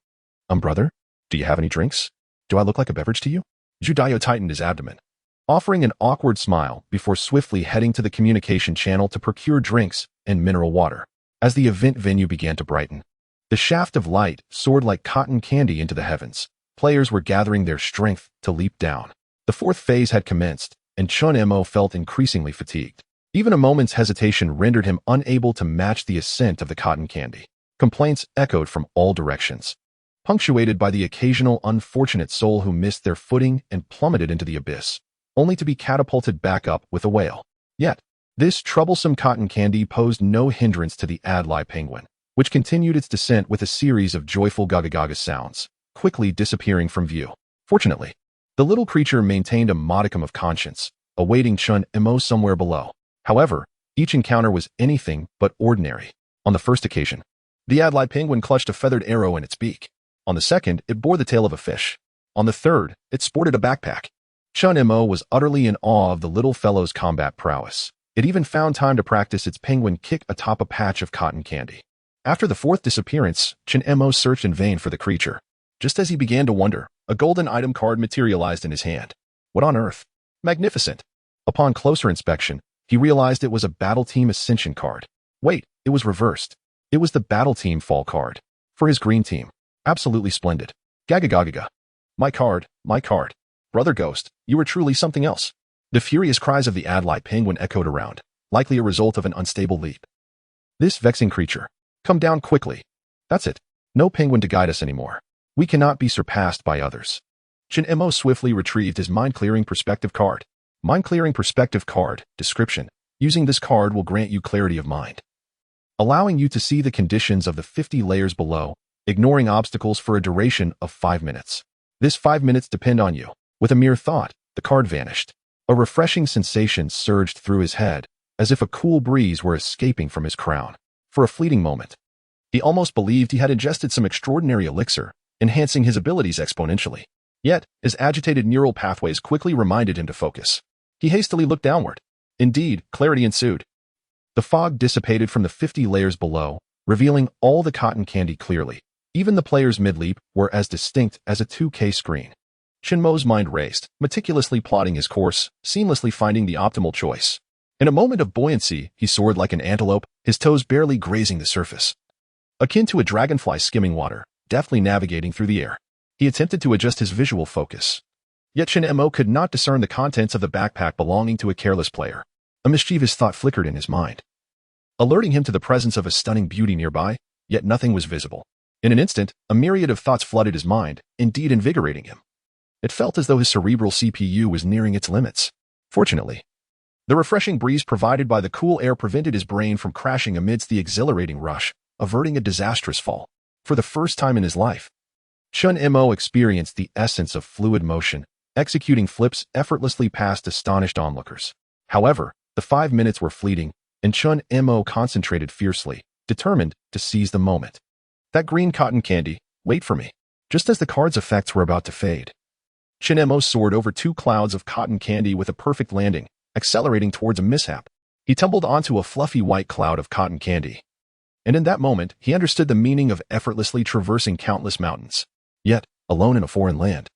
Brother, do you have any drinks? Do I look like a beverage to you? Judayo tightened his abdomen, offering an awkward smile before swiftly heading to the communication channel to procure drinks and mineral water. As the event venue began to brighten, the shaft of light soared like cotton candy into the heavens. Players were gathering their strength to leap down. The 4th phase had commenced, and Shin Emo felt increasingly fatigued. Even a moment's hesitation rendered him unable to match the ascent of the cotton candy. Complaints echoed from all directions, punctuated by the occasional unfortunate soul who missed their footing and plummeted into the abyss, only to be catapulted back up with a wail. Yet, this troublesome cotton candy posed no hindrance to the Adelie penguin, which continued its descent with a series of joyful gaga-gaga sounds, quickly disappearing from view. Fortunately, the little creature maintained a modicum of conscience, awaiting Shin Emo somewhere below. However, each encounter was anything but ordinary. On the first occasion, The Adlai penguin clutched a feathered arrow in its beak. On the second, it bore the tail of a fish. On the third, it sported a backpack. Chun Mo was utterly in awe of the little fellow's combat prowess. It even found time to practice its penguin kick atop a patch of cotton candy. After the fourth disappearance, Chun Mo searched in vain for the creature. Just as he began to wonder, a golden item card materialized in his hand. What on earth? Magnificent! Upon closer inspection, he realized it was a Battle Team Ascension card. Wait, it was reversed. It was the Battle Team Fall card. For his green team. Absolutely splendid. Gagagagaga. My card, my card. Brother Ghost, you are truly something else. The furious cries of the Adlai penguin echoed around, likely a result of an unstable leap. This vexing creature. Come down quickly. That's it. No penguin to guide us anymore. We cannot be surpassed by others. Chun Mo swiftly retrieved his mind-clearing perspective card. Mind-clearing perspective card. Description. Using this card will grant you clarity of mind, allowing you to see the conditions of the 50 layers below, ignoring obstacles for a duration of 5 minutes. This 5 minutes depend on you. With a mere thought, the card vanished. A refreshing sensation surged through his head, as if a cool breeze were escaping from his crown. For a fleeting moment, he almost believed he had ingested some extraordinary elixir, enhancing his abilities exponentially. Yet, his agitated neural pathways quickly reminded him to focus. He hastily looked downward. Indeed, clarity ensued. The fog dissipated from the 50 layers below, revealing all the cotton candy clearly. Even the players mid-leap were as distinct as a 2K screen. Chun Mo's mind raced, meticulously plotting his course, seamlessly finding the optimal choice. In a moment of buoyancy, he soared like an antelope, his toes barely grazing the surface. Akin to a dragonfly skimming water, deftly navigating through the air. He attempted to adjust his visual focus. Yet Chun Mo could not discern the contents of the backpack belonging to a careless player. A mischievous thought flickered in his mind, alerting him to the presence of a stunning beauty nearby, yet nothing was visible. In an instant, a myriad of thoughts flooded his mind, indeed invigorating him. It felt as though his cerebral CPU was nearing its limits. Fortunately, the refreshing breeze provided by the cool air prevented his brain from crashing amidst the exhilarating rush, averting a disastrous fall. For the first time in his life, Chun Mo experienced the essence of fluid motion, executing flips effortlessly past astonished onlookers. However, the 5 minutes were fleeting, and Chun Mo concentrated fiercely, determined to seize the moment. That green cotton candy, wait for me. Just as the card's effects were about to fade, Chun Mo soared over 2 clouds of cotton candy with a perfect landing, accelerating towards a mishap. He tumbled onto a fluffy white cloud of cotton candy. And in that moment, he understood the meaning of effortlessly traversing countless mountains. Yet, alone in a foreign land,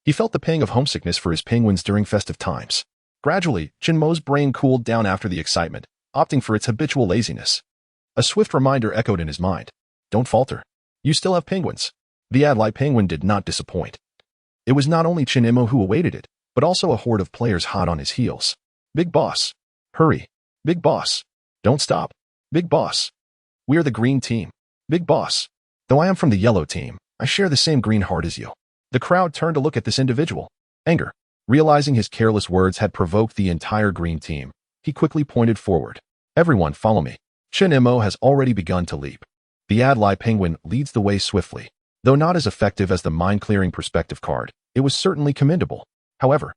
he felt the pang of homesickness for his penguins during festive times. Gradually, Chun Mo's brain cooled down after the excitement, opting for its habitual laziness. A swift reminder echoed in his mind. Don't falter. You still have penguins. The Adlai penguin did not disappoint. It was not only Chun Mo who awaited it, but also a horde of players hot on his heels. Big boss. Hurry. Big boss. Don't stop. Big boss. We are the green team. Big boss. Though I am from the yellow team, I share the same green heart as you. The crowd turned to look at this individual. Anger. Realizing his careless words had provoked the entire green team, he quickly pointed forward. Everyone follow me. Chun Mo has already begun to leap. The Adlai penguin leads the way swiftly. Though not as effective as the mind-clearing perspective card, it was certainly commendable. However,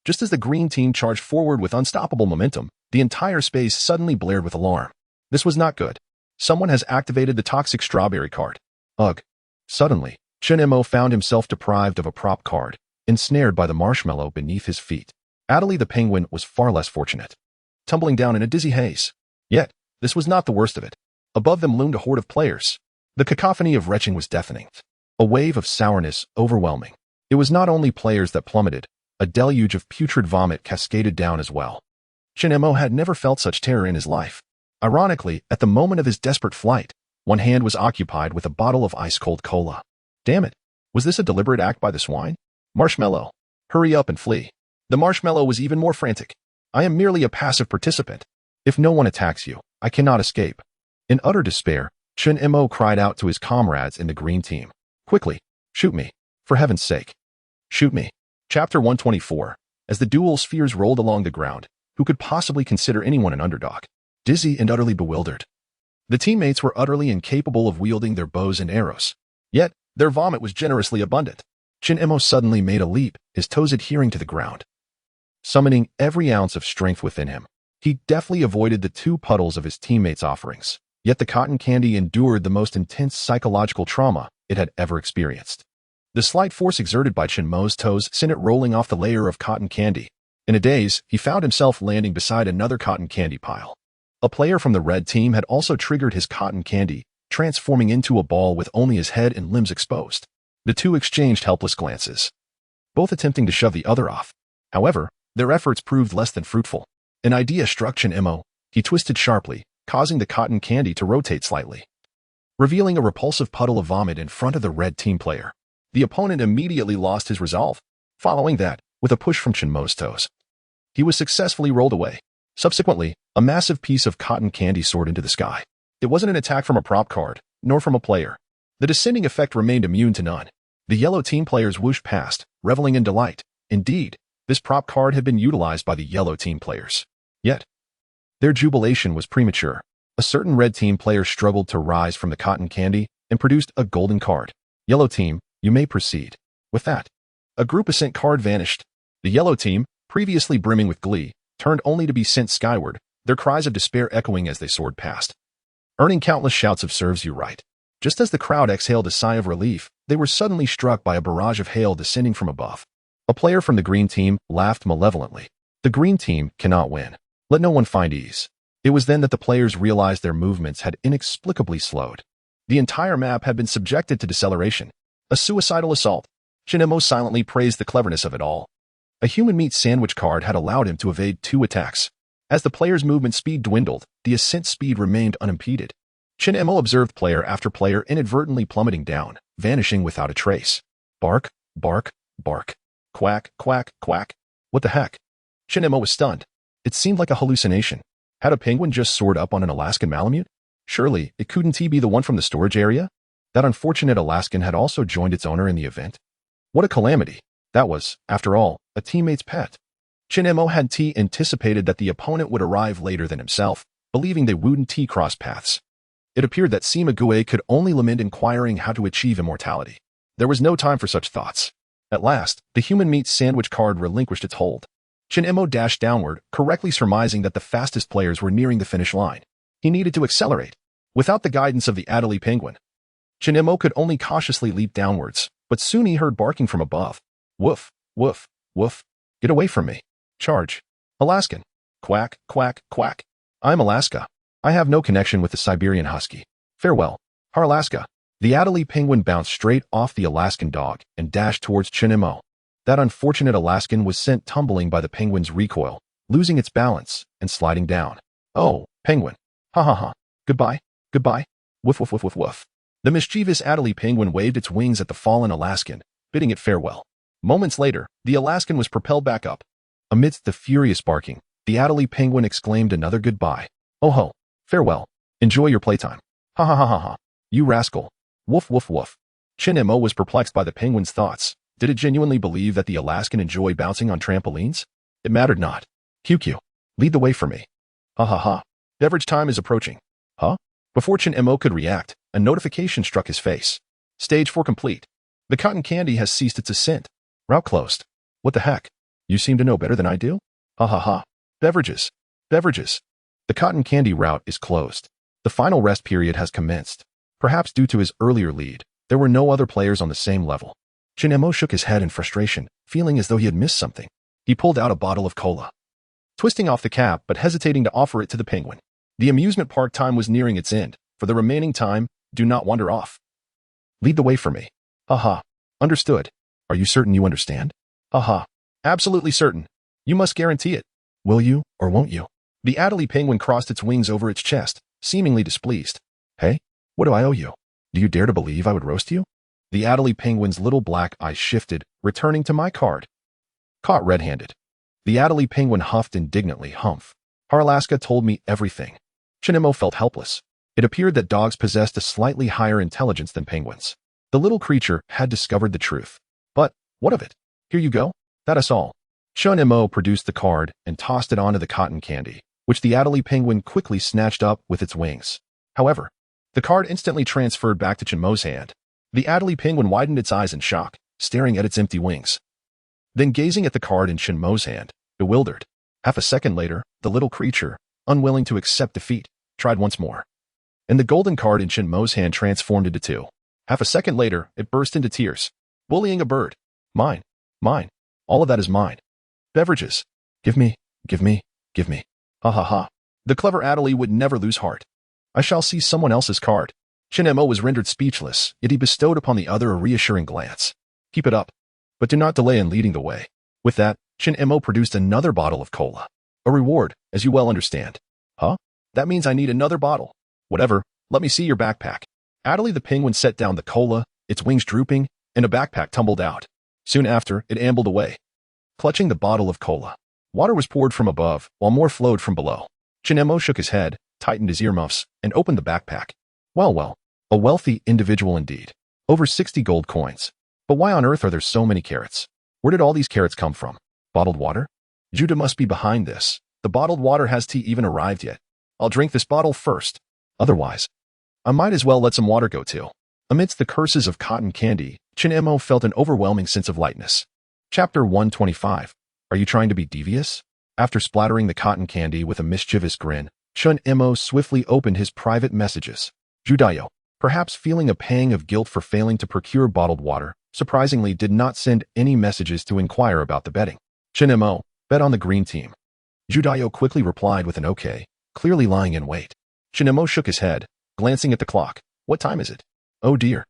just as the green team charged forward with unstoppable momentum, the entire space suddenly blared with alarm. This was not good. Someone has activated the toxic strawberry card. Ugh. Suddenly, Chun Mo found himself deprived of a prop card, ensnared by the marshmallow beneath his feet. Adlai the penguin was far less fortunate, tumbling down in a dizzy haze. Yet, this was not the worst of it. Above them loomed a horde of players. The cacophony of retching was deafening. A wave of sourness overwhelming. It was not only players that plummeted, a deluge of putrid vomit cascaded down as well. Chun Mo had never felt such terror in his life. Ironically, at the moment of his desperate flight, one hand was occupied with a bottle of ice-cold cola. Damn it. Was this a deliberate act by the swine? Marshmallow. Hurry up and flee. The marshmallow was even more frantic. I am merely a passive participant. If no one attacks you, I cannot escape. In utter despair, Chun Mo cried out to his comrades in the green team. Quickly, shoot me. For heaven's sake. Shoot me. Chapter 124. As the dual spheres rolled along the ground, who could possibly consider anyone an underdog? Dizzy and utterly bewildered. The teammates were utterly incapable of wielding their bows and arrows. Yet, their vomit was generously abundant. Chun Mo suddenly made a leap, his toes adhering to the ground. Summoning every ounce of strength within him, he deftly avoided the 2 puddles of his teammates' offerings. Yet the cotton candy endured the most intense psychological trauma it had ever experienced. The slight force exerted by Chenmo's toes sent it rolling off the layer of cotton candy. In a daze, he found himself landing beside another cotton candy pile. A player from the red team had also triggered his cotton candy, transforming into a ball with only his head and limbs exposed. The two exchanged helpless glances, both attempting to shove the other off. However, their efforts proved less than fruitful. An idea struck Chenmo. He twisted sharply, causing the cotton candy to rotate slightly, revealing a repulsive puddle of vomit in front of the red team player. The opponent immediately lost his resolve. Following that, with a push from Chenmo's toes, he was successfully rolled away. Subsequently, a massive piece of cotton candy soared into the sky. It wasn't an attack from a prop card, nor from a player. The descending effect remained immune to none. The yellow team players whooshed past, reveling in delight. Indeed, this prop card had been utilized by the yellow team players. Yet, their jubilation was premature. A certain red team player struggled to rise from the cotton candy and produced a golden card. Yellow team, you may proceed. With that, a group ascent card vanished. The yellow team, previously brimming with glee, turned only to be sent skyward, their cries of despair echoing as they soared past, earning countless shouts of "serves you right." Just as the crowd exhaled a sigh of relief, they were suddenly struck by a barrage of hail descending from above. A player from the green team laughed malevolently. The green team cannot win. Let no one find ease. It was then that the players realized their movements had inexplicably slowed. The entire map had been subjected to deceleration. A suicidal assault. Chenmo silently praised the cleverness of it all. A human meat sandwich card had allowed him to evade 2 attacks. As the player's movement speed dwindled, the ascent speed remained unimpeded. Chenmo observed player after player inadvertently plummeting down, vanishing without a trace. Bark, bark, bark. Quack, quack, quack. What the heck? Chenmo was stunned. It seemed like a hallucination. Had a penguin just soared up on an Alaskan Malamute? Surely, it couldn't be the one from the storage area? That unfortunate Alaskan had also joined its owner in the event. What a calamity. That was, after all, a teammate's pet. Chenmo had anticipated that the opponent would arrive later than himself, believing they wouldn't cross paths. It appeared that Sima Gue could only lament inquiring how to achieve immortality. There was no time for such thoughts. At last, the human meat sandwich card relinquished its hold. Chenmo dashed downward, correctly surmising that the fastest players were nearing the finish line. He needed to accelerate. Without the guidance of the Adelie penguin, Chenmo could only cautiously leap downwards, but soon he heard barking from above. Woof, woof, woof. Get away from me. Charge. Alaskan. Quack, quack, quack. I'm Alaska. I have no connection with the Siberian husky. Farewell. Haralaska. The Adelie penguin bounced straight off the Alaskan dog and dashed towards Chenmo. That unfortunate Alaskan was sent tumbling by the penguin's recoil, losing its balance and sliding down. Oh, penguin. Ha ha ha. Goodbye. Goodbye. Woof woof woof woof woof. The mischievous Adelie penguin waved its wings at the fallen Alaskan, bidding it farewell. Moments later, the Alaskan was propelled back up. Amidst the furious barking, the Adelie penguin exclaimed another goodbye. Oh ho. Farewell. Enjoy your playtime. Ha ha ha ha ha. You rascal. Woof woof woof. Chenmo was perplexed by the penguin's thoughts. Did it genuinely believe that the Alaskan enjoyed bouncing on trampolines? It mattered not. QQ. Lead the way for me. Ha ha ha. Beverage time is approaching. Huh? Before Chenmo could react, a notification struck his face. Stage 4 complete. The cotton candy has ceased its ascent. Route closed. What the heck? You seem to know better than I do? Ha ha ha. Beverages. Beverages. The cotton candy route is closed. The final rest period has commenced. Perhaps due to his earlier lead, there were no other players on the same level. Chenmo shook his head in frustration, feeling as though he had missed something. He pulled out a bottle of cola, twisting off the cap but hesitating to offer it to the penguin. The amusement park time was nearing its end. For the remaining time, do not wander off. Lead the way for me. Ha ha. Understood. Are you certain you understand? Ha ha. Absolutely certain. You must guarantee it. Will you, or won't you? The Adelie penguin crossed its wings over its chest, seemingly displeased. Hey, what do I owe you? Do you dare to believe I would roast you? The Adelie penguin's little black eyes shifted, returning to my card. Caught red-handed. The Adelie penguin huffed indignantly. Humph. Haralaska told me everything. Chenmo felt helpless. It appeared that dogs possessed a slightly higher intelligence than penguins. The little creature had discovered the truth. But, what of it? Here you go. That is all. Chenmo produced the card and tossed it onto the cotton candy, which the Adelie penguin quickly snatched up with its wings. However, the card instantly transferred back to Chenmo's hand. The Adelie penguin widened its eyes in shock, staring at its empty wings. Then gazing at the card in Chenmo's hand, bewildered. Half a second later, the little creature, unwilling to accept defeat, tried once more. and the golden card in Chen Mo's hand transformed into two. Half a second later, it burst into tears. Bullying a bird. Mine. Mine. All of that is mine. Beverages. Give me. Give me. Give me. Ha ha ha. The clever Adderley would never lose heart. I shall see someone else's card. Chen Mo was rendered speechless, yet he bestowed upon the other a reassuring glance. Keep it up. But do not delay in leading the way. With that, Chen Mo produced another bottle of cola. A reward, as you well understand. Huh? That means I need another bottle. Whatever, let me see your backpack. Adderley the penguin set down the cola, its wings drooping, and a backpack tumbled out. Soon after, it ambled away. Clutching the bottle of cola. Water was poured from above, while more flowed from below. Chen Mo shook his head, tightened his earmuffs, and opened the backpack. Well, a wealthy individual indeed. Over 60 gold coins. But why on earth are there so many carrots? Where did all these carrots come from? Bottled water? Judah must be behind this. The bottled water has tea even arrived yet. I'll drink this bottle first. Otherwise, I might as well let some water go too. Amidst the curses of cotton candy, Chen Mo felt an overwhelming sense of lightness. Chapter 125. Are you trying to be devious? After splattering the cotton candy with a mischievous grin, Chen Mo swiftly opened his private messages. Judayo, perhaps feeling a pang of guilt for failing to procure bottled water, surprisingly did not send any messages to inquire about the betting. Chen Mo, bet on the green team. Judayo quickly replied with an okay, clearly lying in wait. Chen Mo shook his head, glancing at the clock. What time is it? Oh dear.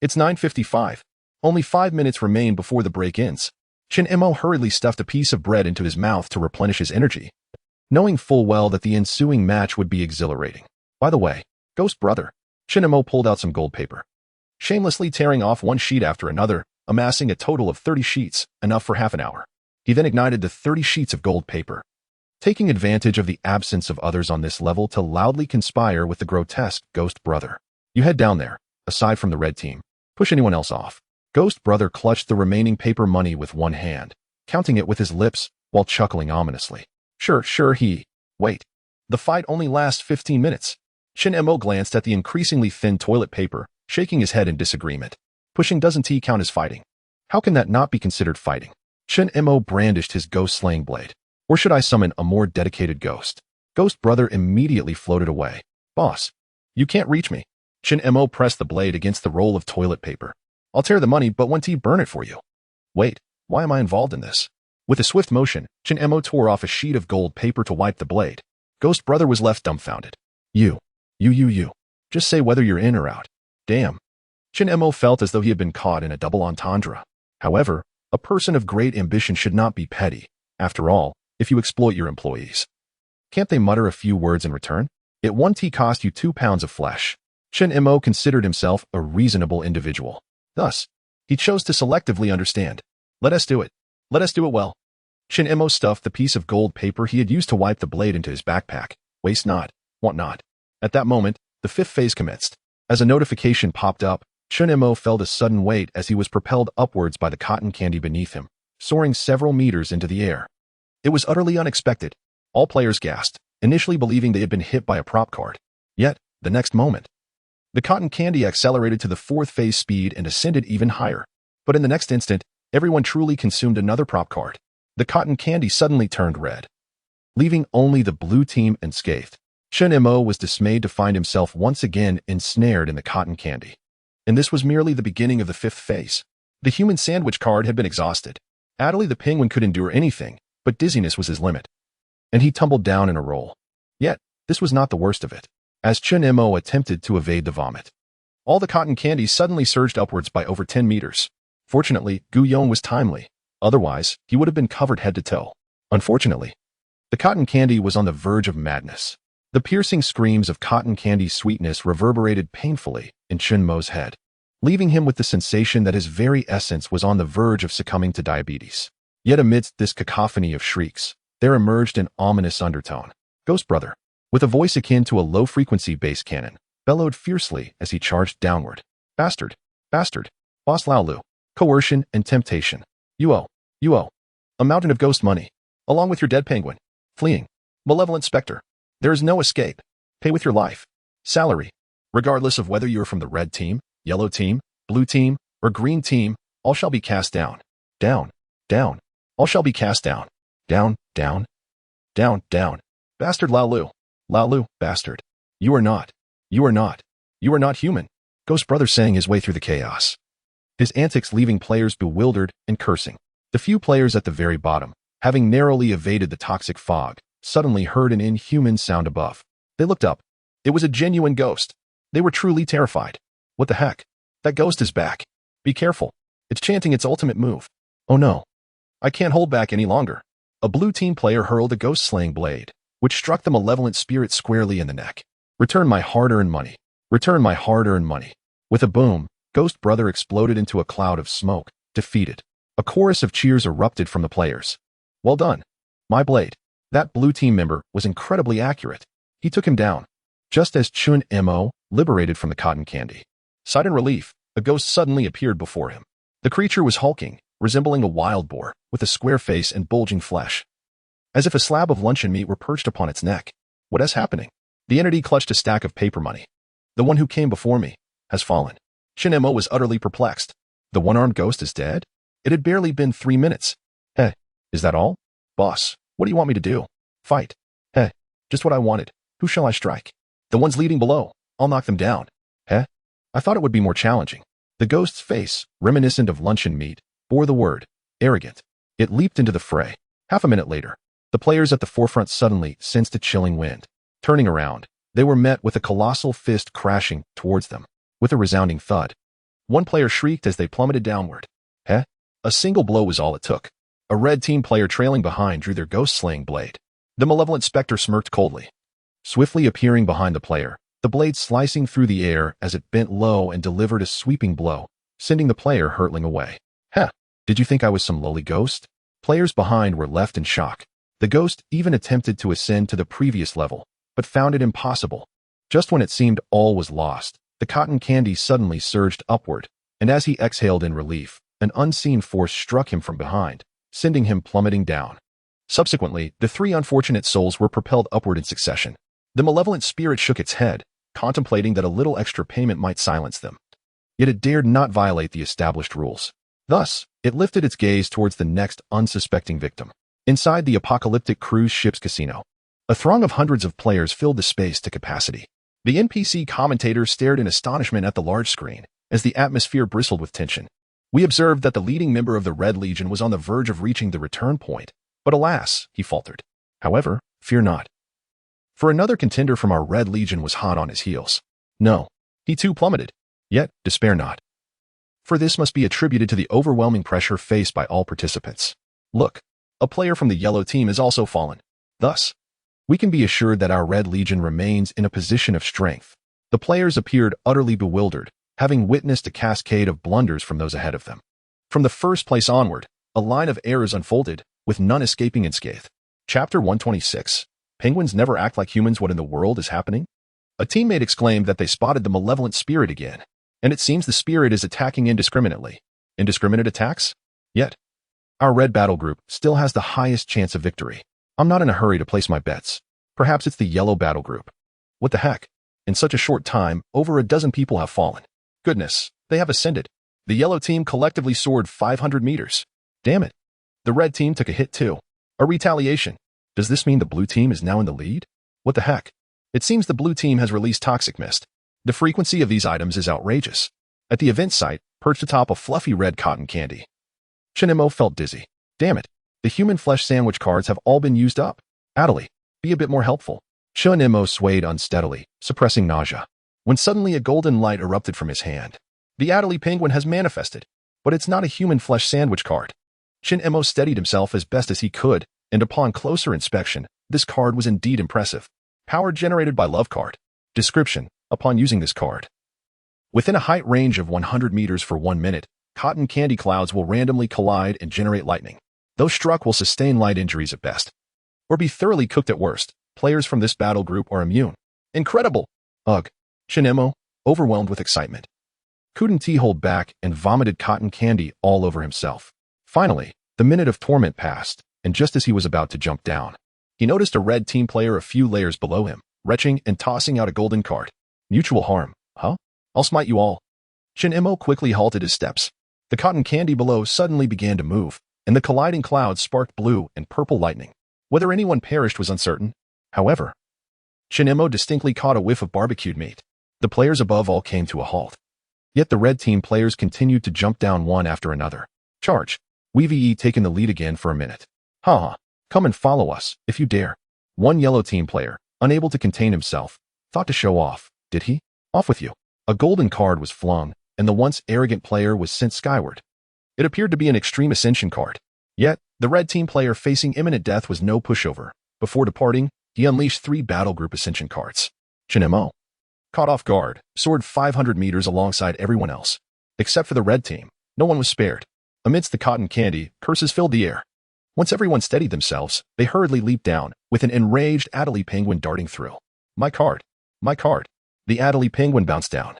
It's 9:55. Only 5 minutes remain before the break ends. Chen Mo hurriedly stuffed a piece of bread into his mouth to replenish his energy, knowing full well that the ensuing match would be exhilarating. By the way, Ghost Brother. Chen Mo pulled out some gold paper, shamelessly tearing off one sheet after another, amassing a total of 30 sheets, enough for half an hour. He then ignited the 30 sheets of gold paper, taking advantage of the absence of others on this level to loudly conspire with the grotesque Ghost Brother. You head down there, aside from the red team. Push anyone else off. Ghost Brother clutched the remaining paper money with one hand, counting it with his lips while chuckling ominously. Sure, Wait. The fight only lasts 15 minutes. Chen Mo glanced at the increasingly thin toilet paper, shaking his head in disagreement. Pushing doesn't count as fighting. How can that not be considered fighting? Chen Mo brandished his ghost-slaying blade. Or should I summon a more dedicated ghost? Ghost Brother immediately floated away. Boss, you can't reach me. Chen Mo pressed the blade against the roll of toilet paper. I'll tear the money, but won't burn it for you. Wait, why am I involved in this? With a swift motion, Chen Mo tore off a sheet of gold paper to wipe the blade. Ghost Brother was left dumbfounded. You. Just say whether you're in or out. Damn. Chen Mo felt as though he had been caught in a double entendre. However, a person of great ambition should not be petty. After all, if you exploit your employees, can't they mutter a few words in return? It one tea cost you 2 pounds of flesh. Chen Mo considered himself a reasonable individual. Thus, he chose to selectively understand. Let us do it. Let us do it well. Chen Mo stuffed the piece of gold paper he had used to wipe the blade into his backpack. Waste not, want not. At that moment, the fifth phase commenced. As a notification popped up, Chen Mo felt a sudden weight as he was propelled upwards by the cotton candy beneath him, soaring several meters into the air. It was utterly unexpected. All players gasped, initially believing they had been hit by a prop card. Yet, the next moment, the cotton candy accelerated to the fourth phase speed and ascended even higher. But in the next instant, everyone truly consumed another prop card. The cotton candy suddenly turned red, leaving only the blue team unscathed. Chen Mo was dismayed to find himself once again ensnared in the cotton candy. And this was merely the beginning of the fifth phase. The human sandwich card had been exhausted. Adderley the penguin could endure anything, but dizziness was his limit, and he tumbled down in a roll. Yet, this was not the worst of it. As Chen Mo attempted to evade the vomit, all the cotton candy suddenly surged upwards by over 10 meters. Fortunately, Gu Yong was timely. Otherwise, he would have been covered head to toe. Unfortunately, the cotton candy was on the verge of madness. The piercing screams of cotton candy sweetness reverberated painfully in Chen Mo's head, leaving him with the sensation that his very essence was on the verge of succumbing to diabetes. Yet amidst this cacophony of shrieks, there emerged an ominous undertone. Ghost Brother, with a voice akin to a low-frequency bass cannon, bellowed fiercely as he charged downward. Bastard! Boss Laolu! Coercion and temptation. You owe. A mountain of ghost money, along with your dead penguin. Fleeing. Malevolent specter. There is no escape. Pay with your life. Salary. Regardless of whether you are from the red team, yellow team, blue team, or green team, all shall be cast down. Down. All shall be cast down. Down. Bastard Laolu, bastard. You are not. You are not. You are not human. Ghost Brother sang his way through the chaos, his antics leaving players bewildered and cursing. The few players at the very bottom, having narrowly evaded the toxic fog, suddenly heard an inhuman sound above. They looked up. It was a genuine ghost. They were truly terrified. What the heck? That ghost is back. Be careful. It's chanting its ultimate move. Oh no. I can't hold back any longer. A blue team player hurled a ghost-slaying blade, which struck the malevolent spirit squarely in the neck. Return my hard-earned money. Return my hard-earned money. With a boom, Ghost Brother exploded into a cloud of smoke, defeated. A chorus of cheers erupted from the players. Well done. My blade. That blue team member was incredibly accurate. He took him down. Just as Chun Mo liberated from the cotton candy. Sighed in relief, a ghost suddenly appeared before him. The creature was hulking, resembling a wild boar, with a square face and bulging flesh. As if a slab of luncheon meat were perched upon its neck. What is happening? The entity clutched a stack of paper money. The one who came before me has fallen. Chun Mo was utterly perplexed. The one-armed ghost is dead? It had barely been 3 minutes. Hey, is that all? Boss, what do you want me to do? Fight. Hey, just what I wanted. Who shall I strike? The ones leading below. I'll knock them down. Heh? I thought it would be more challenging. The ghost's face, reminiscent of luncheon meat, bore the word, arrogant. It leaped into the fray. Half a minute later, the players at the forefront suddenly sensed a chilling wind. Turning around, they were met with a colossal fist crashing towards them. With a resounding thud. One player shrieked as they plummeted downward. Heh? A single blow was all it took. A red team player trailing behind drew their ghost-slaying blade. The malevolent specter smirked coldly. Swiftly appearing behind the player, the blade slicing through the air as it bent low and delivered a sweeping blow, sending the player hurtling away. Heh, did you think I was some lowly ghost? Players behind were left in shock. The ghost even attempted to ascend to the previous level, but found it impossible. Just when it seemed all was lost, the cotton candy suddenly surged upward, and as he exhaled in relief, an unseen force struck him from behind, sending him plummeting down. Subsequently, the 3 unfortunate souls were propelled upward in succession. The malevolent spirit shook its head, contemplating that a little extra payment might silence them. Yet it dared not violate the established rules. Thus, it lifted its gaze towards the next unsuspecting victim. Inside the apocalyptic cruise ship's casino, a throng of hundreds of players filled the space to capacity. The NPC commentators stared in astonishment at the large screen, as the atmosphere bristled with tension. We observed that the leading member of the Red Legion was on the verge of reaching the return point, but alas, he faltered. However, fear not. For another contender from our Red Legion was hot on his heels. No, he too plummeted. Yet, despair not. For this must be attributed to the overwhelming pressure faced by all participants. Look, a player from the yellow team has also fallen. Thus, we can be assured that our Red Legion remains in a position of strength. The players appeared utterly bewildered, having witnessed a cascade of blunders from those ahead of them. From the first place onward, a line of errors unfolded, with none escaping unscathed. Chapter 126. Penguins never act like humans. What in the world is happening? A teammate exclaimed that they spotted the malevolent spirit again, and it seems the spirit is attacking indiscriminately. Indiscriminate attacks? Yet, our red battle group still has the highest chance of victory. I'm not in a hurry to place my bets. Perhaps it's the yellow battle group. What the heck? In such a short time, over a dozen people have fallen. Goodness, they have ascended. The yellow team collectively soared 500 meters. Damn it. The red team took a hit too. A retaliation. Does this mean the blue team is now in the lead? What the heck? It seems the blue team has released toxic mist. The frequency of these items is outrageous. At the event site, perched atop a fluffy red cotton candy, Chun Mo felt dizzy. Damn it. The human flesh sandwich cards have all been used up. Adderley, be a bit more helpful. Chun Mo swayed unsteadily, suppressing nausea, when suddenly a golden light erupted from his hand. The Adderley penguin has manifested, but it's not a human flesh sandwich card. Chun Mo steadied himself as best as he could, and upon closer inspection, this card was indeed impressive. Power generated by love card. Description: upon using this card, within a height range of 100 meters for 1 minute, cotton candy clouds will randomly collide and generate lightning. Those struck will sustain light injuries at best, or be thoroughly cooked at worst. Players from this battle group are immune. Incredible! Ugh. Chun Mo, overwhelmed with excitement, couldn't he hold back and vomited cotton candy all over himself. Finally, the minute of torment passed, and just as he was about to jump down, he noticed a red team player a few layers below him, retching and tossing out a golden card. Mutual harm, huh? I'll smite you all. Chun Mo quickly halted his steps. The cotton candy below suddenly began to move, and the colliding clouds sparked blue and purple lightning. Whether anyone perished was uncertain. However, Chun Mo distinctly caught a whiff of barbecued meat. The players above all came to a halt. Yet the red team players continued to jump down one after another. Charge. We've taken the lead again for a minute. Ha. Come and follow us, if you dare. One yellow team player, unable to contain himself, thought to show off, did he? Off with you. A golden card was flung, and the once arrogant player was sent skyward. It appeared to be an extreme ascension card. Yet, the red team player facing imminent death was no pushover. Before departing, he unleashed 3 battle group ascension cards. Chinemo. Caught off guard, soared 500 meters alongside everyone else. Except for the red team, no one was spared. Amidst the cotton candy, curses filled the air. Once everyone steadied themselves, they hurriedly leaped down, with an enraged Adelie penguin darting through. My card. My card. The Adelie penguin bounced down.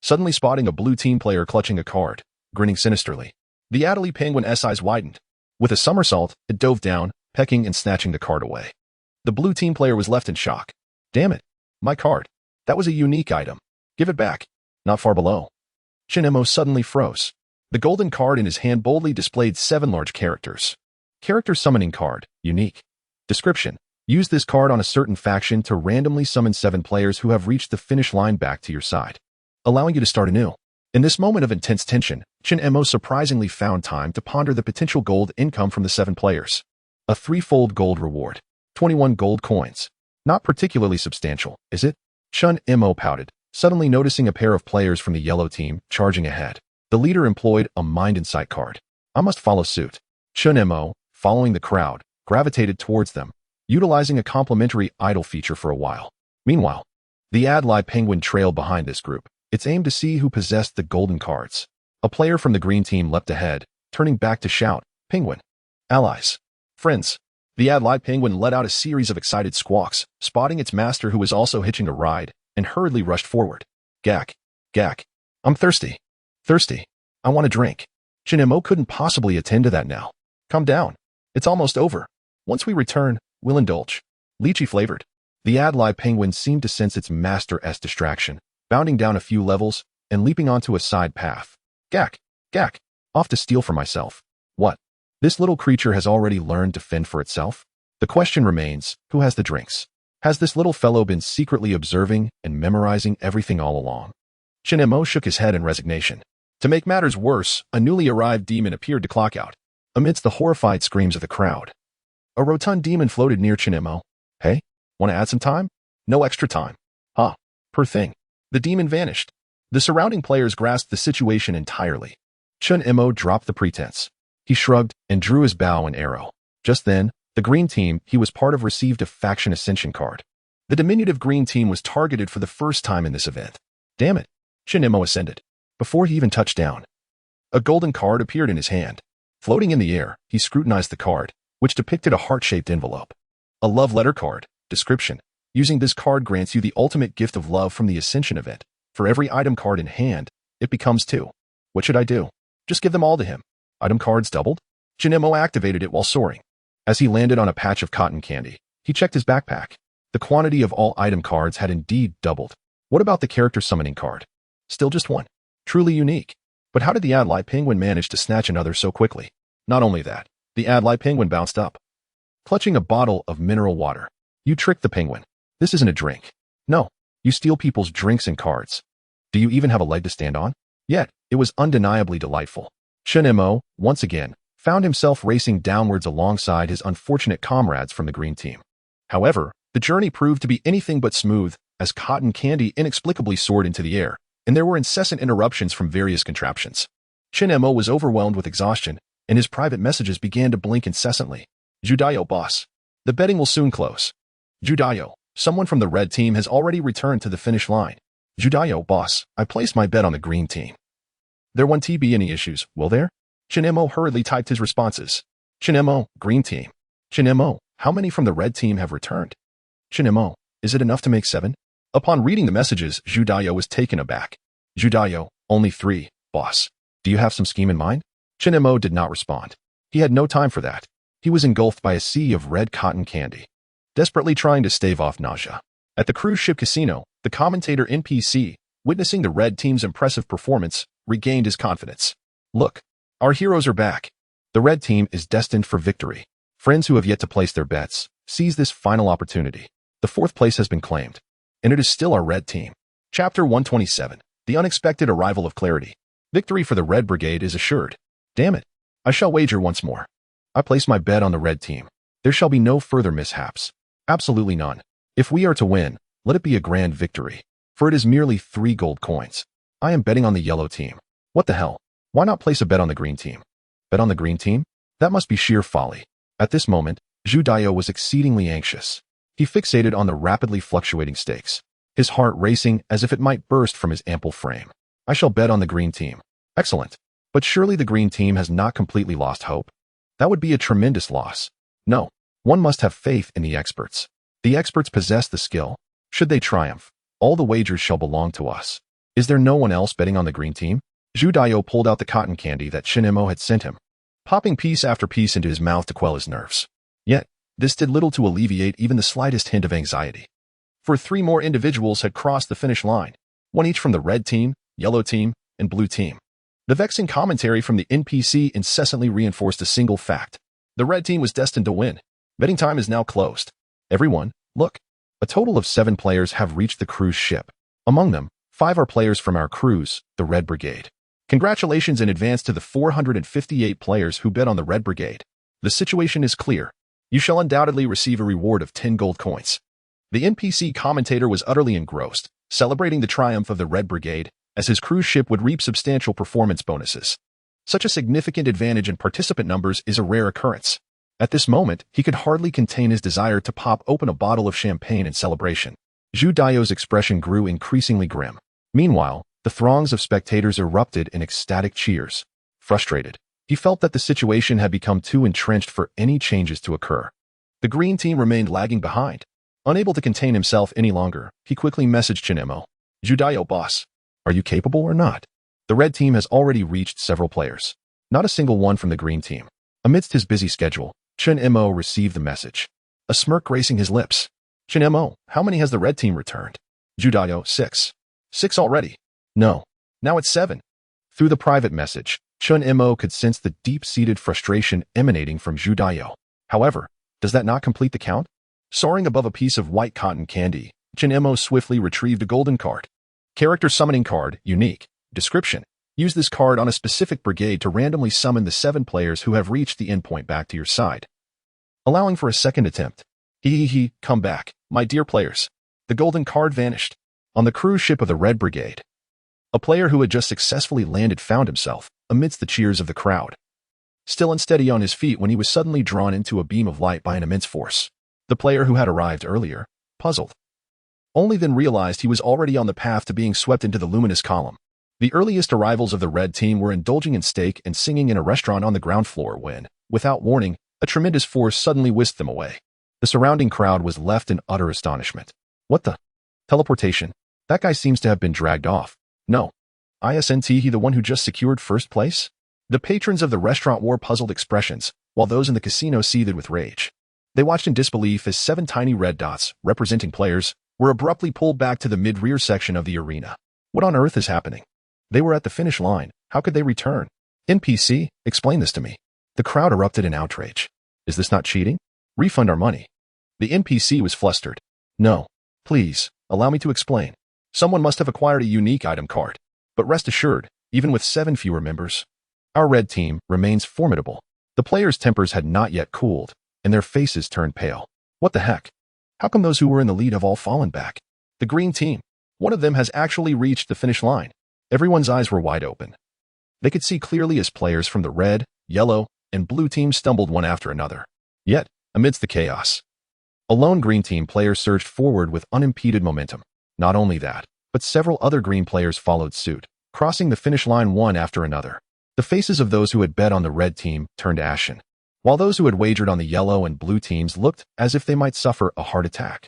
Suddenly spotting a blue team player clutching a card, grinning sinisterly. The Adelie penguin's eyes widened. With a somersault, it dove down, pecking and snatching the card away. The blue team player was left in shock. Damn it. My card. That was a unique item. Give it back. Not far below. Chinemo suddenly froze. The golden card in his hand boldly displayed 7 large characters. Character summoning card, unique. Description. Use this card on a certain faction to randomly summon 7 players who have reached the finish line back to your side, allowing you to start anew. In this moment of intense tension, Chinemo surprisingly found time to ponder the potential gold income from the 7 players. A 3-fold gold reward. 21 gold coins. Not particularly substantial, is it? Chun-Emo pouted, suddenly noticing a pair of players from the yellow team charging ahead. The leader employed a mind insight card. I must follow suit. Chun-Emo, following the crowd, gravitated towards them, utilizing a complimentary idle feature for a while. Meanwhile, the Adelie penguin trailed behind this group. Its aim to see who possessed the golden cards. A player from the green team leapt ahead, turning back to shout, Penguin. Allies. Friends. The Adelie penguin let out a series of excited squawks, spotting its master who was also hitching a ride, and hurriedly rushed forward. Gak. Gak. I'm thirsty. Thirsty. I want a drink. Chinemo couldn't possibly attend to that now. Calm down. It's almost over. Once we return, we'll indulge. Lychee flavored. The Adelie penguin seemed to sense its master's distraction, bounding down a few levels and leaping onto a side path. Gak. Gak. Off to steal for myself. What? This little creature has already learned to fend for itself? The question remains, who has the drinks? Has this little fellow been secretly observing and memorizing everything all along? Chinemo shook his head in resignation. To make matters worse, a newly arrived demon appeared to clock out, amidst the horrified screams of the crowd. A rotund demon floated near Chinemo. Hey, want to add some time? No extra time. Ha. Poor thing. The demon vanished. The surrounding players grasped the situation entirely. Chun-Emo dropped the pretense. He shrugged and drew his bow and arrow. Just then, the green team he was part of received a faction ascension card. The diminutive green team was targeted for the first time in this event. Damn it. Chun-Emo ascended. Before he even touched down, a golden card appeared in his hand. Floating in the air, he scrutinized the card, which depicted a heart-shaped envelope. A love letter card. Description. Using this card grants you the ultimate gift of love from the Ascension event. For every item card in hand, it becomes 2. What should I do? Just give them all to him. Item cards doubled? Chinemo activated it while soaring. As he landed on a patch of cotton candy, he checked his backpack. The quantity of all item cards had indeed doubled. What about the character summoning card? Still just 1. Truly unique. But how did the Adelie penguin manage to snatch another so quickly? Not only that, the Adelie penguin bounced up, clutching a bottle of mineral water. You tricked the penguin. This isn't a drink. No, you steal people's drinks and cards. Do you even have a leg to stand on? Yet, it was undeniably delightful. Chun-Emo, once again, found himself racing downwards alongside his unfortunate comrades from the green team. However, the journey proved to be anything but smooth, as cotton candy inexplicably soared into the air, and there were incessant interruptions from various contraptions. Chun-Emo was overwhelmed with exhaustion, and his private messages began to blink incessantly. Judayo, boss. The betting will soon close. Judayo, someone from the red team has already returned to the finish line. Judayo, boss, I placed my bet on the green team. There won't be any issues, will there? Chun-Emo hurriedly typed his responses. Chun-Emo, green team. Chun-Emo, how many from the red team have returned? Chun-Emo, is it enough to make 7? Upon reading the messages, Judayo was taken aback. Judayo, only 3, boss. Do you have some scheme in mind? Chun-Emo did not respond. He had no time for that. He was engulfed by a sea of red cotton candy, desperately trying to stave off nausea. At the cruise ship casino, the commentator NPC, witnessing the red team's impressive performance, regained his confidence. Look, our heroes are back. The red team is destined for victory. Friends who have yet to place their bets, seize this final opportunity. The 4th place has been claimed, and it is still our red team. Chapter 127. The Unexpected Arrival of Clarity. Victory for the Red Brigade is assured. Damn it. I shall wager once more. I place my bet on the red team. There shall be no further mishaps. Absolutely none. If we are to win, let it be a grand victory. For it is merely 3 gold coins. I am betting on the yellow team. What the hell? Why not place a bet on the green team? Bet on the green team? That must be sheer folly. At this moment, Zhu Daiyou was exceedingly anxious. He fixated on the rapidly fluctuating stakes, his heart racing as if it might burst from his ample frame. I shall bet on the green team. Excellent. But surely the green team has not completely lost hope. That would be a tremendous loss. No, one must have faith in the experts. The experts possess the skill. Should they triumph, all the wagers shall belong to us. Is there no one else betting on the green team? Zhu Daiyou pulled out the cotton candy that Chen Mo had sent him, popping piece after piece into his mouth to quell his nerves. Yet, this did little to alleviate even the slightest hint of anxiety. For 3 more individuals had crossed the finish line, one each from the red team, yellow team, and blue team. The vexing commentary from the NPC incessantly reinforced a single fact. The red team was destined to win. Betting time is now closed. Everyone, look. A total of 7 players have reached the cruise ship. Among them, 5 are players from our cruise, the Red Brigade. Congratulations in advance to the 458 players who bet on the Red Brigade. The situation is clear. You shall undoubtedly receive a reward of 10 gold coins. The NPC commentator was utterly engrossed, celebrating the triumph of the Red Brigade, as his cruise ship would reap substantial performance bonuses. Such a significant advantage in participant numbers is a rare occurrence. At this moment, he could hardly contain his desire to pop open a bottle of champagne in celebration. Zhu Daiyou's expression grew increasingly grim. Meanwhile, the throngs of spectators erupted in ecstatic cheers. Frustrated, he felt that the situation had become too entrenched for any changes to occur. The green team remained lagging behind. Unable to contain himself any longer, he quickly messaged Chen Mo. Zhu Daiyou, boss. Are you capable or not? The red team has already reached several players. Not a single one from the green team. Amidst his busy schedule, Chen Mo received the message, a smirk gracing his lips. Chen Mo, how many has the red team returned? Zhu Daiyou, 6. 6 already? No. Now it's 7. Through the private message, Chen Mo could sense the deep-seated frustration emanating from Zhu Daiyou. However, does that not complete the count? Soaring above a piece of white cotton candy, Chen Mo swiftly retrieved a golden card. Character summoning card, unique. Description. Use this card on a specific brigade to randomly summon the 7 players who have reached the endpoint back to your side. Allowing for a second attempt. Come back, my dear players. The golden card vanished. On the cruise ship of the Red Brigade, a player who had just successfully landed found himself amidst the cheers of the crowd, still unsteady on his feet when he was suddenly drawn into a beam of light by an immense force. The player who had arrived earlier, puzzled, only then realized he was already on the path to being swept into the luminous column. The earliest arrivals of the red team were indulging in steak and singing in a restaurant on the ground floor when, without warning, a tremendous force suddenly whisked them away. The surrounding crowd was left in utter astonishment. What the? Teleportation? That guy seems to have been dragged off. No. Isn't he the one who just secured first place? The patrons of the restaurant wore puzzled expressions, while those in the casino seethed with rage. They watched in disbelief as 7 tiny red dots, representing players, were abruptly pulled back to the mid-rear section of the arena. What on earth is happening? They were at the finish line. How could they return? NPC, explain this to me. The crowd erupted in outrage. Is this not cheating? Refund our money. The NPC was flustered. No. Please, allow me to explain. Someone must have acquired a unique item card. But rest assured, even with 7 fewer members, our red team remains formidable. The players' tempers had not yet cooled, and their faces turned pale. What the heck? How come those who were in the lead have all fallen back? The green team. One of them has actually reached the finish line. Everyone's eyes were wide open. They could see clearly as players from the red, yellow, and blue teams stumbled one after another. Yet, amidst the chaos, a lone green team player surged forward with unimpeded momentum. Not only that, but several other green players followed suit, crossing the finish line one after another. The faces of those who had bet on the red team turned ashen, while those who had wagered on the yellow and blue teams looked as if they might suffer a heart attack.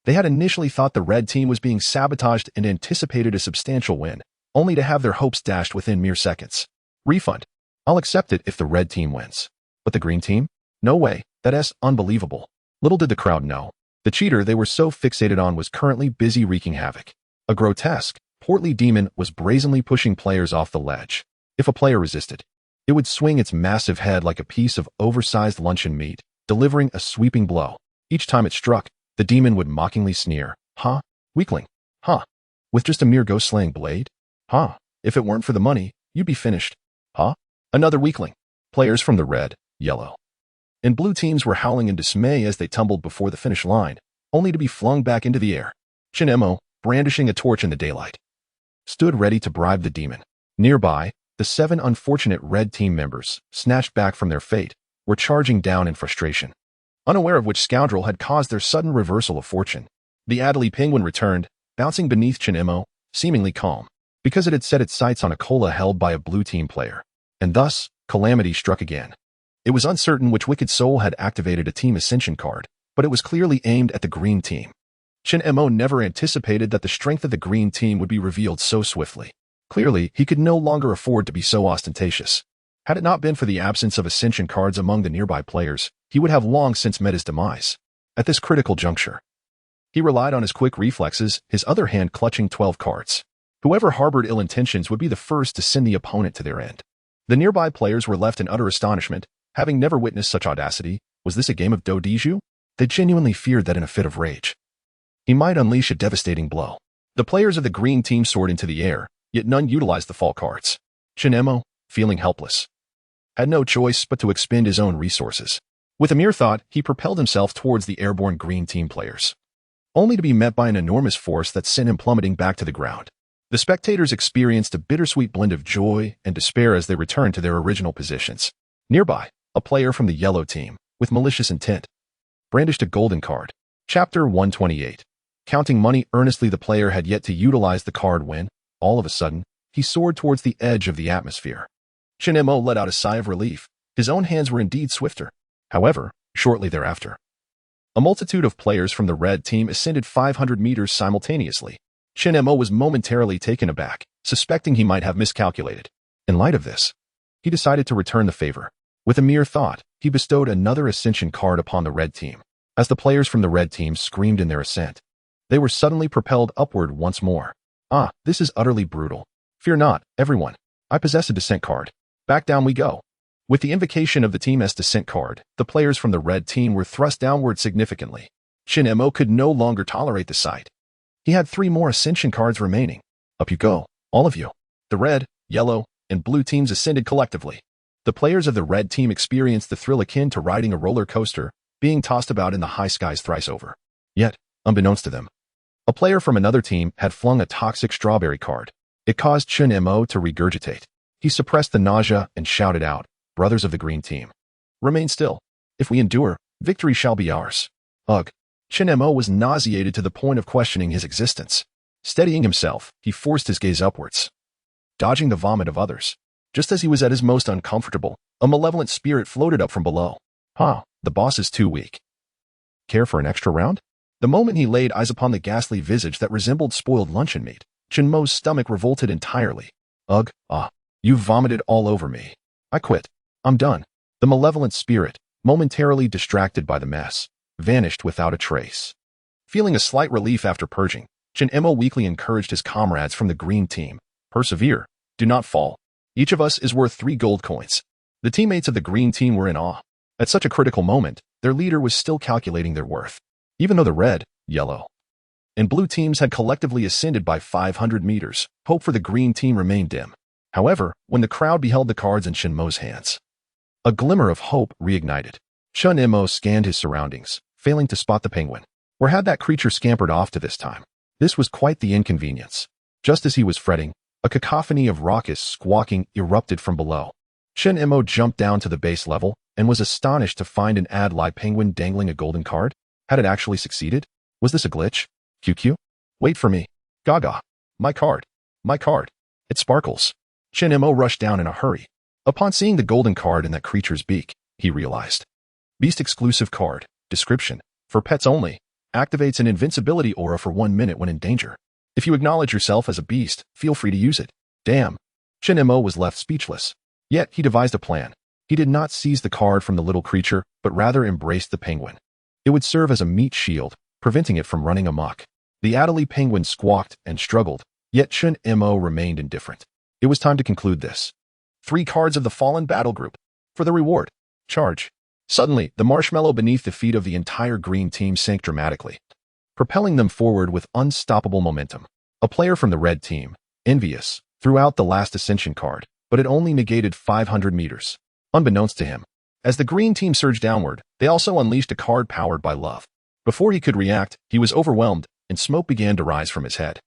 They had initially thought the red team was being sabotaged and anticipated a substantial win, only to have their hopes dashed within mere seconds. Refund. I'll accept it if the red team wins. But the green team? No way, that's unbelievable. Little did the crowd know. The cheater they were so fixated on was currently busy wreaking havoc. A grotesque, portly demon was brazenly pushing players off the ledge. If a player resisted, it would swing its massive head like a piece of oversized luncheon meat, delivering a sweeping blow. Each time it struck, the demon would mockingly sneer. Huh? Weakling. Huh? With just a mere ghost-slaying blade? Huh. If it weren't for the money, you'd be finished. Huh? Another weakling. Players from the red, yellow, and blue teams were howling in dismay as they tumbled before the finish line, only to be flung back into the air. Chinemo, brandishing a torch in the daylight, stood ready to bribe the demon. Nearby, the 7 unfortunate red team members, snatched back from their fate, were charging down in frustration, unaware of which scoundrel had caused their sudden reversal of fortune. The Adelie penguin returned, bouncing beneath Chinemo, seemingly calm, because it had set its sights on a cola held by a blue team player. And thus, calamity struck again. It was uncertain which wicked soul had activated a team ascension card, but it was clearly aimed at the green team. Chinemo never anticipated that the strength of the green team would be revealed so swiftly. Clearly, he could no longer afford to be so ostentatious. Had it not been for the absence of ascension cards among the nearby players, he would have long since met his demise. At this critical juncture, he relied on his quick reflexes, his other hand clutching 12 cards. Whoever harbored ill intentions would be the first to send the opponent to their end. The nearby players were left in utter astonishment, having never witnessed such audacity. Was this a game of Dodiju? They genuinely feared that in a fit of rage, he might unleash a devastating blow. The players of the green team soared into the air, yet none utilized the fall cards. Chinemo, feeling helpless, had no choice but to expend his own resources. With a mere thought, he propelled himself towards the airborne green team players, only to be met by an enormous force that sent him plummeting back to the ground. The spectators experienced a bittersweet blend of joy and despair as they returned to their original positions. Nearby, a player from the yellow team, with malicious intent, brandished a golden card. Chapter 128. Counting money earnestly, the player had yet to utilize the card when, all of a sudden, he soared towards the edge of the atmosphere. Chinemo let out a sigh of relief. His own hands were indeed swifter. However, shortly thereafter, a multitude of players from the red team ascended 500 meters simultaneously. Chinemo was momentarily taken aback, suspecting he might have miscalculated. In light of this, he decided to return the favor. With a mere thought, he bestowed another ascension card upon the red team. As the players from the red team screamed in their ascent, they were suddenly propelled upward once more. Ah, this is utterly brutal. Fear not, everyone. I possess a descent card. Back down we go. With the invocation of the Team S descent card, the players from the red team were thrust downward significantly. Chinemo could no longer tolerate the sight. He had 3 more ascension cards remaining. Up you go, all of you. The red, yellow, and blue teams ascended collectively. The players of the red team experienced the thrill akin to riding a roller coaster, being tossed about in the high skies thrice over. Yet, unbeknownst to them, a player from another team had flung a toxic strawberry card. It caused Chinemo to regurgitate. He suppressed the nausea and shouted out, "Brothers of the green team, remain still. If we endure, victory shall be ours." Ugh. Chinemo was nauseated to the point of questioning his existence. Steadying himself, he forced his gaze upwards, dodging the vomit of others. Just as he was at his most uncomfortable, a malevolent spirit floated up from below. The boss is too weak. Care for an extra round? The moment he laid eyes upon the ghastly visage that resembled spoiled luncheon meat, Chinmo's stomach revolted entirely. Ugh, you vomited all over me. I quit. I'm done. The malevolent spirit, momentarily distracted by the mess, vanished without a trace. Feeling a slight relief after purging, Chinemo weakly encouraged his comrades from the green team. Persevere. Do not fall. Each of us is worth 3 gold coins. The teammates of the green team were in awe. At such a critical moment, their leader was still calculating their worth. Even though the red, yellow, and blue teams had collectively ascended by 500 meters, hope for the green team remained dim. However, when the crowd beheld the cards in Chinmo's hands, a glimmer of hope reignited. Chinemo scanned his surroundings, failing to spot the penguin. Where had that creature scampered off to this time? This was quite the inconvenience. Just as he was fretting, a cacophony of raucous squawking erupted from below. Chinemo jumped down to the base level and was astonished to find an Adelie penguin dangling a golden card. Had it actually succeeded? Was this a glitch? QQ? Wait for me. Gaga. My card. My card. It sparkles. Chinemo rushed down in a hurry. Upon seeing the golden card in that creature's beak, he realized. Beast exclusive card. Description. For pets only. Activates an invincibility aura for 1 minute when in danger. If you acknowledge yourself as a beast, feel free to use it. Damn. Chinemo was left speechless. Yet he devised a plan. He did not seize the card from the little creature, but rather embraced the penguin. It would serve as a meat shield, preventing it from running amok. The Adelie penguin squawked and struggled, yet Chinemo remained indifferent. It was time to conclude this. 3 cards of the fallen battle group. For the reward. Charge. Suddenly, the marshmallow beneath the feet of the entire green team sank dramatically, propelling them forward with unstoppable momentum. A player from the red team, envious, threw out the last ascension card, but it only negated 500 meters. Unbeknownst to him, as the green team surged downward, they also unleashed a card powered by love. Before he could react, he was overwhelmed, and smoke began to rise from his head.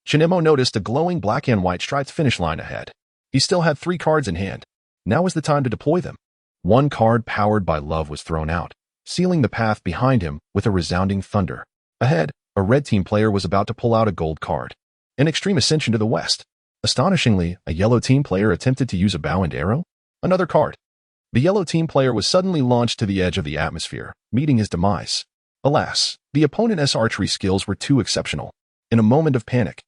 Shinemo noticed a glowing black and white striped finish line ahead. He still had 3 cards in hand. Now was the time to deploy them. 1 card powered by love was thrown out, sealing the path behind him with a resounding thunder. Ahead, a red team player was about to pull out a gold card. An extreme ascension to the west. Astonishingly, a yellow team player attempted to use a bow and arrow. Another card. The yellow team player was suddenly launched to the edge of the atmosphere, meeting his demise. Alas, the opponent's archery skills were too exceptional. In a moment of panic,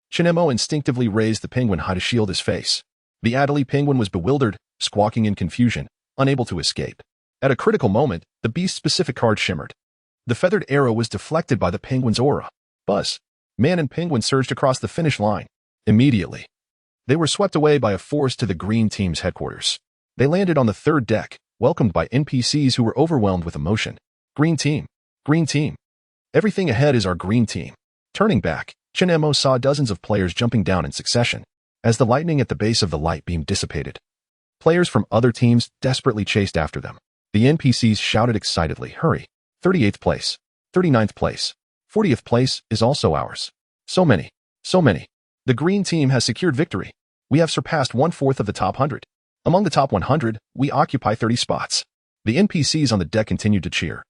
Shinemo instinctively raised the penguin high to shield his face. The Adelie penguin was bewildered, squawking in confusion, unable to escape. At a critical moment, the beast-specific card shimmered. The feathered arrow was deflected by the penguin's aura. Buzz. Man and penguin surged across the finish line. Immediately, they were swept away by a force to the green team's headquarters. They landed on the 3rd deck, welcomed by NPCs who were overwhelmed with emotion. Green team. Green team. Everything ahead is our green team. Turning back, Shinemo saw dozens of players jumping down in succession, as the lightning at the base of the light beam dissipated. Players from other teams desperately chased after them. The NPCs shouted excitedly, "Hurry! 38th place, 39th place, 40th place is also ours. So many, so many. The green team has secured victory. We have surpassed 1/4 of the top 100. Among the top 100, we occupy 30 spots." The NPCs on the deck continued to cheer.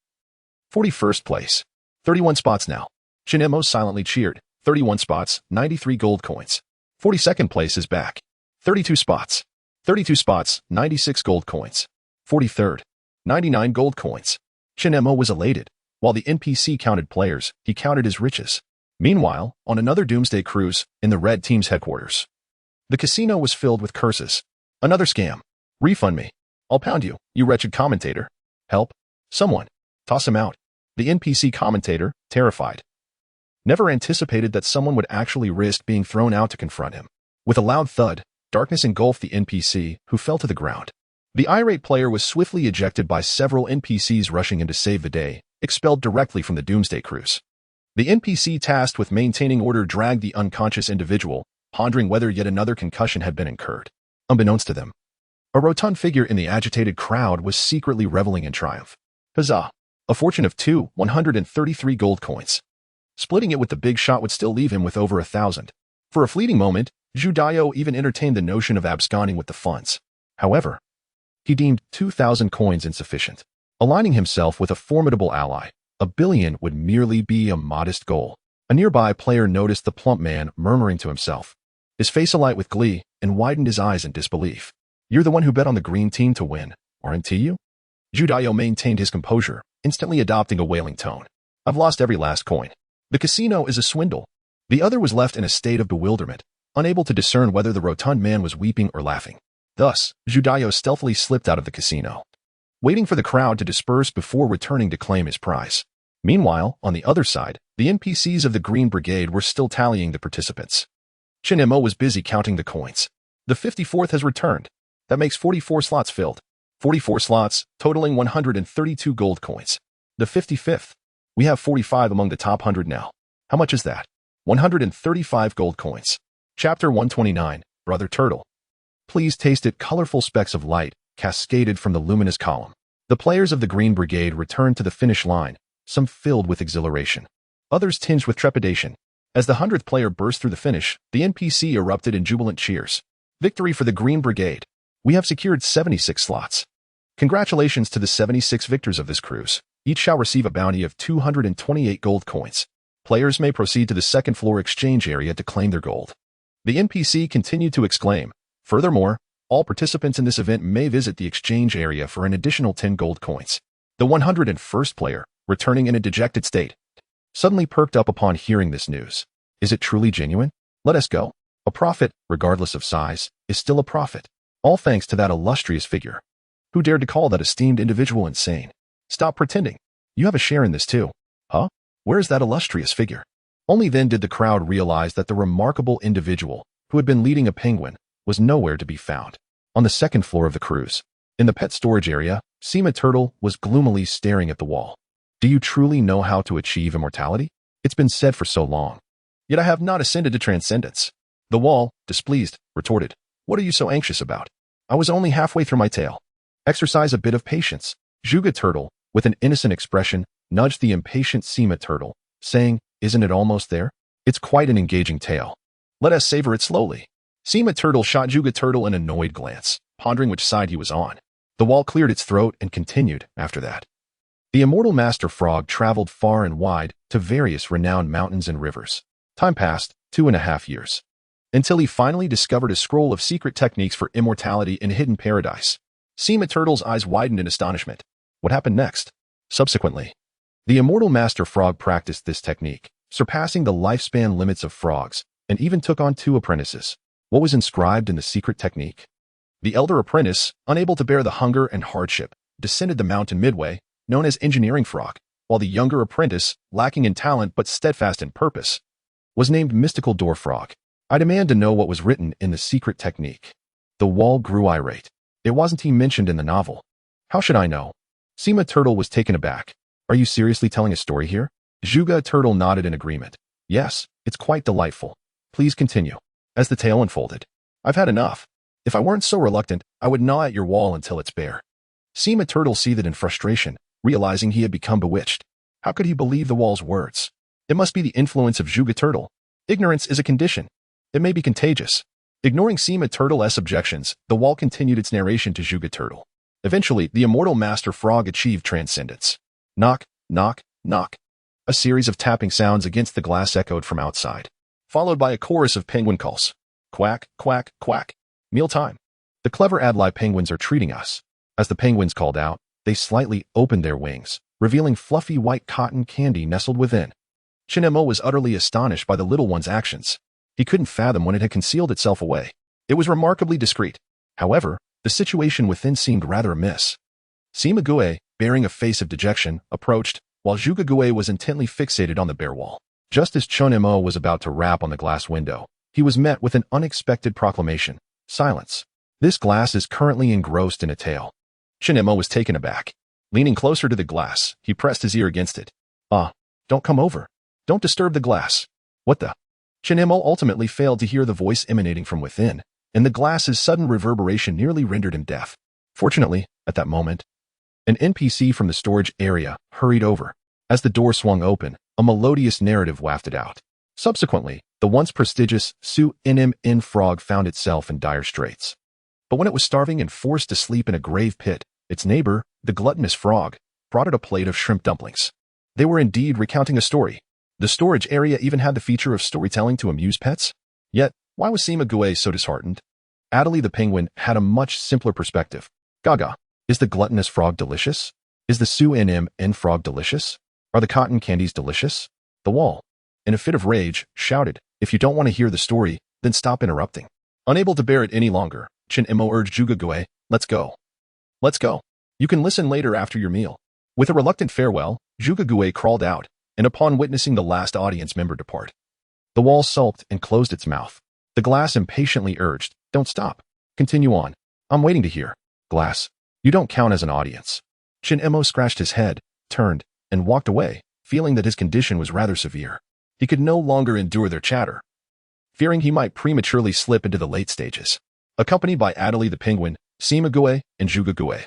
41st place, 31 spots now. Shinemo silently cheered. 31 spots, 93 gold coins. 42nd place is back. 32 spots. 32 spots, 96 gold coins. 43rd, 99 gold coins. Shinemo was elated. While the NPC counted players, he counted his riches. Meanwhile, on another doomsday cruise, in the red team's headquarters, the casino was filled with curses. "Another scam. Refund me. I'll pound you, you wretched commentator. Help. Someone. Toss him out." The NPC commentator, terrified, never anticipated that someone would actually risk being thrown out to confront him. With a loud thud, darkness engulfed the NPC, who fell to the ground. The irate player was swiftly ejected by several NPCs rushing in to save the day, expelled directly from the Doomsday Cruise. The NPC tasked with maintaining order dragged the unconscious individual, pondering whether yet another concussion had been incurred. Unbeknownst to them, a rotund figure in the agitated crowd was secretly reveling in triumph. Huzzah! A fortune of 133 gold coins. Splitting it with the big shot would still leave him with over 1,000. For a fleeting moment, Judayo even entertained the notion of absconding with the funds. However, he deemed 2,000 coins insufficient. Aligning himself with a formidable ally, 1 billion would merely be a modest goal. A nearby player noticed the plump man murmuring to himself, his face alight with glee, and widened his eyes in disbelief. "You're the one who bet on the green team to win, aren't you?" Judayo maintained his composure, instantly adopting a wailing tone. "I've lost every last coin. The casino is a swindle." The other was left in a state of bewilderment, unable to discern whether the rotund man was weeping or laughing. Thus, Judayo stealthily slipped out of the casino, waiting for the crowd to disperse before returning to claim his prize. Meanwhile, on the other side, the NPCs of the Green Brigade were still tallying the participants. Shinemo was busy counting the coins. The 54th has returned. That makes 44 slots filled. 44 slots, totaling 132 gold coins. The 55th. We have 45 among the top 100 now. How much is that? 135 gold coins. Chapter 129, Brother Turtle. Please taste it. Colorful specks of light cascaded from the luminous column. The players of the Green Brigade returned to the finish line, some filled with exhilaration, others tinged with trepidation. As the 100th player burst through the finish, the NPC erupted in jubilant cheers. Victory for the Green Brigade. We have secured 76 slots. Congratulations to the 76 victors of this cruise. Each shall receive a bounty of 228 gold coins. Players may proceed to the second floor exchange area to claim their gold. The NPC continued to exclaim. Furthermore, all participants in this event may visit the exchange area for an additional 10 gold coins. The 101st player, returning in a dejected state, suddenly perked up upon hearing this news. Is it truly genuine? Let us go. A prophet, regardless of size, is still a prophet. All thanks to that illustrious figure. Who dared to call that esteemed individual insane? Stop pretending. You have a share in this too. Huh? Where is that illustrious figure? Only then did the crowd realize that the remarkable individual, who had been leading a penguin, was nowhere to be found. On the second floor of the cruise, in the pet storage area, Seema Turtle was gloomily staring at the wall. Do you truly know how to achieve immortality? It's been said for so long. Yet I have not ascended to transcendence. The wall, displeased, retorted, "What are you so anxious about? I was only halfway through my tale. Exercise a bit of patience." Juga Turtle, with an innocent expression, nudged the impatient Seema Turtle, saying, "Isn't it almost there? It's quite an engaging tale. Let us savor it slowly." Seema Turtle shot Juga Turtle an annoyed glance, pondering which side he was on. The wall cleared its throat and continued after that. The immortal Master Frog traveled far and wide to various renowned mountains and rivers. Time passed, 2.5 years, until he finally discovered a scroll of secret techniques for immortality in hidden paradise. Seema Turtle's eyes widened in astonishment. What happened next? Subsequently, the immortal Master Frog practiced this technique, surpassing the lifespan limits of frogs, and even took on 2 apprentices. What was inscribed in the secret technique? The elder apprentice, unable to bear the hunger and hardship, descended the mountain midway, known as Engineering Frog, while the younger apprentice, lacking in talent but steadfast in purpose, was named Mystical Door Frog. I demand to know what was written in the secret technique. The wall grew irate. It wasn't he mentioned in the novel. How should I know? Seema Turtle was taken aback. Are you seriously telling a story here? Juga Turtle nodded in agreement. Yes, it's quite delightful. Please continue. As the tale unfolded, I've had enough. If I weren't so reluctant, I would gnaw at your wall until it's bare. Seema Turtle seethed in frustration, realizing he had become bewitched. How could he believe the wall's words? It must be the influence of Juga Turtle. Ignorance is a condition. It may be contagious. Ignoring Seema Turtle's objections, the wall continued its narration to Juga Turtle. Eventually, the immortal Master Frog achieved transcendence. Knock, knock, knock. A series of tapping sounds against the glass echoed from outside, followed by a chorus of penguin calls. Quack, quack, quack. Mealtime. The clever Adlai penguins are treating us. As the penguins called out, they slightly opened their wings, revealing fluffy white cotton candy nestled within. Chinemo was utterly astonished by the little one's actions. He couldn't fathom when it had concealed itself away. It was remarkably discreet. However, the situation within seemed rather amiss. Seema Gue, bearing a face of dejection, approached, while Juga Gue was intently fixated on the bare wall. Just as Chonemo was about to rap on the glass window, he was met with an unexpected proclamation. Silence. This glass is currently engrossed in a tale. Chinemo was taken aback. Leaning closer to the glass, he pressed his ear against it. Don't come over. Don't disturb the glass. What the? Chinemo ultimately failed to hear the voice emanating from within, and the glass's sudden reverberation nearly rendered him deaf. Fortunately, at that moment, an NPC from the storage area hurried over. As the door swung open, a melodious narrative wafted out. Subsequently, the once prestigious Su-Nim-In frog found itself in dire straits. But when it was starving and forced to sleep in a grave pit, its neighbor, the gluttonous frog, brought it a plate of shrimp dumplings. They were indeed recounting a story. The storage area even had the feature of storytelling to amuse pets. Yet, why was Seema Gue so disheartened? Adelie the penguin had a much simpler perspective. Gaga. Is the gluttonous frog delicious? Is the Su-Nim-In frog delicious? Are the cotton candies delicious? The wall, in a fit of rage, shouted, "If you don't want to hear the story, then stop interrupting." Unable to bear it any longer, Chin-Emo urged Juga Gue, "Let's go. Let's go. You can listen later after your meal." With a reluctant farewell, Juga Gue crawled out, and upon witnessing the last audience member depart, the wall sulked and closed its mouth. The glass impatiently urged, "Don't stop. Continue on. I'm waiting to hear." Glass, you don't count as an audience. Chin-Emo scratched his head, turned, and walked away, feeling that his condition was rather severe. He could no longer endure their chatter, fearing he might prematurely slip into the late stages. Accompanied by Adelie the penguin, Seema Gue, and Juga Gue,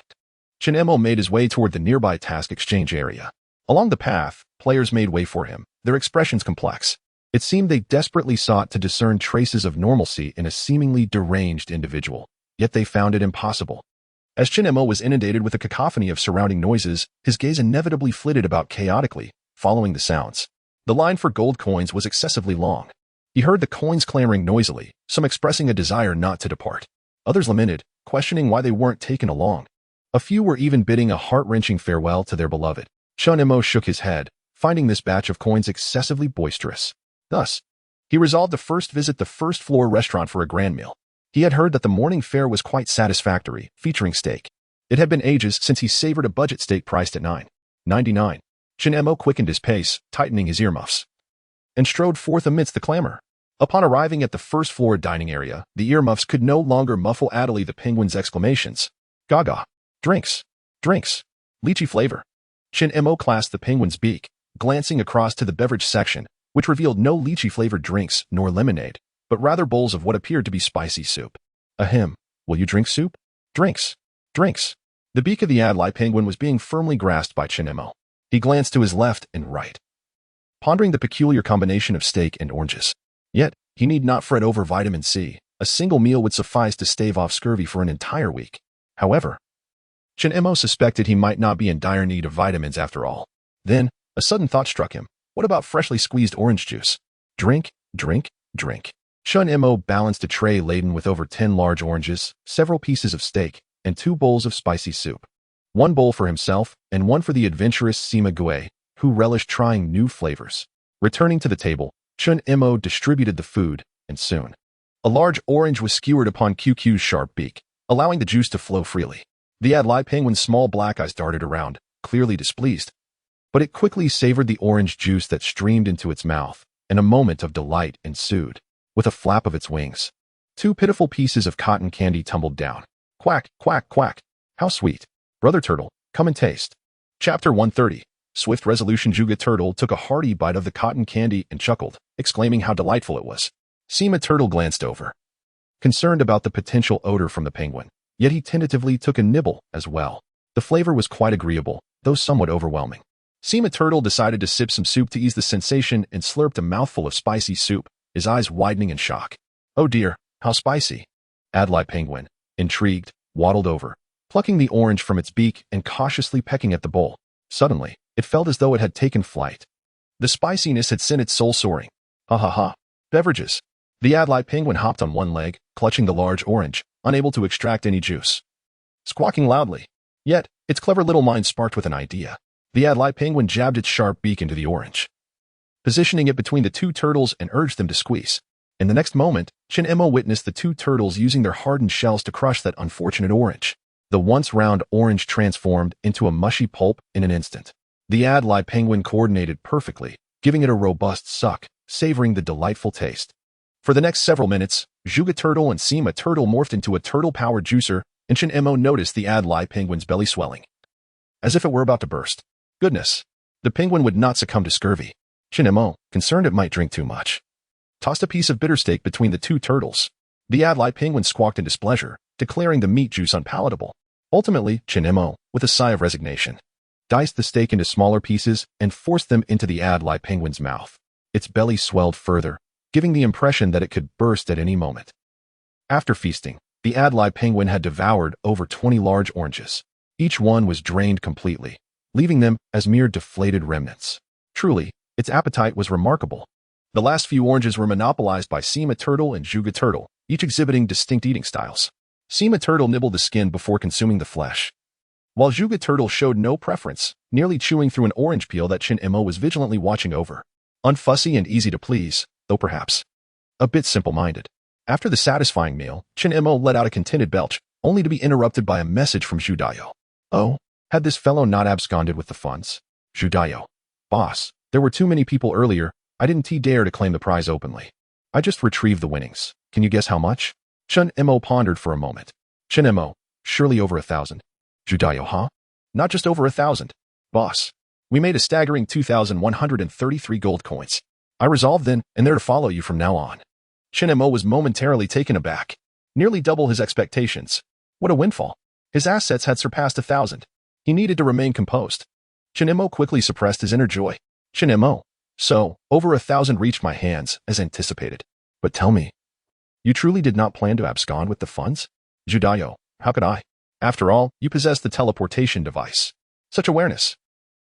Chin-Emo made his way toward the nearby task exchange area. Along the path, players made way for him, their expressions complex. It seemed they desperately sought to discern traces of normalcy in a seemingly deranged individual, yet they found it impossible. As Chin-Emo was inundated with a cacophony of surrounding noises, his gaze inevitably flitted about chaotically, following the sounds. The line for gold coins was excessively long. He heard the coins clamoring noisily, some expressing a desire not to depart. Others lamented, questioning why they weren't taken along. A few were even bidding a heart-wrenching farewell to their beloved. Chon-Emo shook his head, finding this batch of coins excessively boisterous. Thus, he resolved to first visit the first-floor restaurant for a grand meal. He had heard that the morning fare was quite satisfactory, featuring steak. It had been ages since he savored a budget steak priced at $9.99. Chin-Emo quickened his pace, tightening his earmuffs, and strode forth amidst the clamor. Upon arriving at the first-floor dining area, the earmuffs could no longer muffle Adelie the penguin's exclamations. Gaga. Drinks. Drinks. Lychee flavor. Chin-Emo clasped the penguin's beak, glancing across to the beverage section, which revealed no lychee-flavored drinks nor lemonade, but rather bowls of what appeared to be spicy soup. Ahem, will you drink soup? Drinks. Drinks. The beak of the Adlai penguin was being firmly grasped by Chinemo. He glanced to his left and right, pondering the peculiar combination of steak and oranges. Yet, he need not fret over vitamin C. A single meal would suffice to stave off scurvy for an entire week. However, Chinemo suspected he might not be in dire need of vitamins after all. Then, a sudden thought struck him. What about freshly squeezed orange juice? Drink, drink, drink. Chinemo balanced a tray laden with over 10 large oranges, several pieces of steak, and 2 bowls of spicy soup. One bowl for himself, and one for the adventurous Sima Gue, who relished trying new flavors. Returning to the table, Chinemo distributed the food, and soon, a large orange was skewered upon QQ's sharp beak, allowing the juice to flow freely. The Adlai penguin's small black eyes darted around, clearly displeased. But it quickly savored the orange juice that streamed into its mouth, and a moment of delight ensued. With a flap of its wings, 2 pitiful pieces of cotton candy tumbled down. Quack, quack, quack. How sweet. Brother Turtle, come and taste. Chapter 130. Swift resolution. Juga Turtle took a hearty bite of the cotton candy and chuckled, exclaiming how delightful it was. Sima Turtle glanced over, concerned about the potential odor from the penguin, yet he tentatively took a nibble as well. The flavor was quite agreeable, though somewhat overwhelming. Sima Turtle decided to sip some soup to ease the sensation and slurped a mouthful of spicy soup, his eyes widening in shock. Oh dear, how spicy. Adlai penguin, intrigued, waddled over, plucking the orange from its beak and cautiously pecking at the bowl. Suddenly, it felt as though it had taken flight. The spiciness had sent its soul soaring. Ha ha ha. Beverages. The Adlai penguin hopped on one leg, clutching the large orange, unable to extract any juice. Squawking loudly. Yet, its clever little mind sparked with an idea. The Adlai penguin jabbed its sharp beak into the orange, positioning it between the 2 turtles and urged them to squeeze. In the next moment, Chinemo witnessed the 2 turtles using their hardened shells to crush that unfortunate orange. The once round orange transformed into a mushy pulp in an instant. The Adlai penguin coordinated perfectly, giving it a robust suck, savoring the delightful taste. For the next several minutes, Juga Turtle and Sima Turtle morphed into a turtle-powered juicer, and Chinemo noticed the Adlai penguin's belly swelling, as if it were about to burst. Goodness, the penguin would not succumb to scurvy. Chinemo, concerned it might drink too much, tossed a piece of bitter steak between the 2 turtles. The Adlai penguin squawked in displeasure, declaring the meat juice unpalatable. Ultimately, Chinemo, with a sigh of resignation, diced the steak into smaller pieces and forced them into the Adlai penguin's mouth. Its belly swelled further, giving the impression that it could burst at any moment. After feasting, the Adlai penguin had devoured over 20 large oranges. Each one was drained completely, leaving them as mere deflated remnants. Truly, its appetite was remarkable. The last few oranges were monopolized by Sima Turtle and Juga Turtle, each exhibiting distinct eating styles. Sima Turtle nibbled the skin before consuming the flesh, while Juga Turtle showed no preference, nearly chewing through an orange peel that Chinemo was vigilantly watching over. Unfussy and easy to please, though perhaps a bit simple-minded. After the satisfying meal, Chinemo let out a contented belch, only to be interrupted by a message from Judayo. Oh, had this fellow not absconded with the funds? Judayo. Boss, there were too many people earlier. I didn't dare to claim the prize openly. I just retrieved the winnings. Can you guess how much? Chinemo pondered for a moment. Chinemo, surely over 1,000. Judayo, huh? Not just over 1,000. Boss, we made a staggering 2,133 gold coins. I resolved then and there to follow you from now on. Chinemo was momentarily taken aback. Nearly double his expectations. What a windfall. His assets had surpassed 1,000. He needed to remain composed. Chinemo quickly suppressed his inner joy. Chinemo, so, over 1,000 reached my hands, as anticipated. But tell me, you truly did not plan to abscond with the funds? Judayo, how could I? After all, you possess the teleportation device. Such awareness.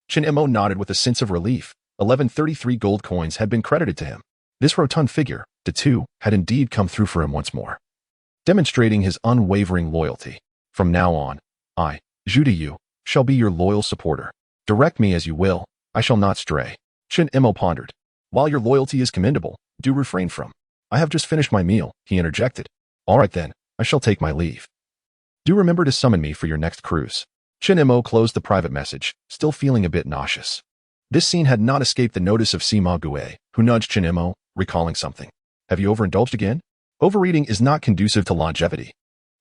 Chinemo nodded with a sense of relief. 1133 gold coins had been credited to him. This rotund figure, to 2, had indeed come through for him once more, demonstrating his unwavering loyalty. From now on, I, Judayu, shall be your loyal supporter. Direct me as you will, I shall not stray. Chinemo pondered. While your loyalty is commendable, do refrain from. I have just finished my meal, he interjected. All right then, I shall take my leave. Do remember to summon me for your next cruise. Chinemo closed the private message, still feeling a bit nauseous. This scene had not escaped the notice of Sima Gue, who nudged Chinemo, recalling something. Have you overindulged again? Overeating is not conducive to longevity.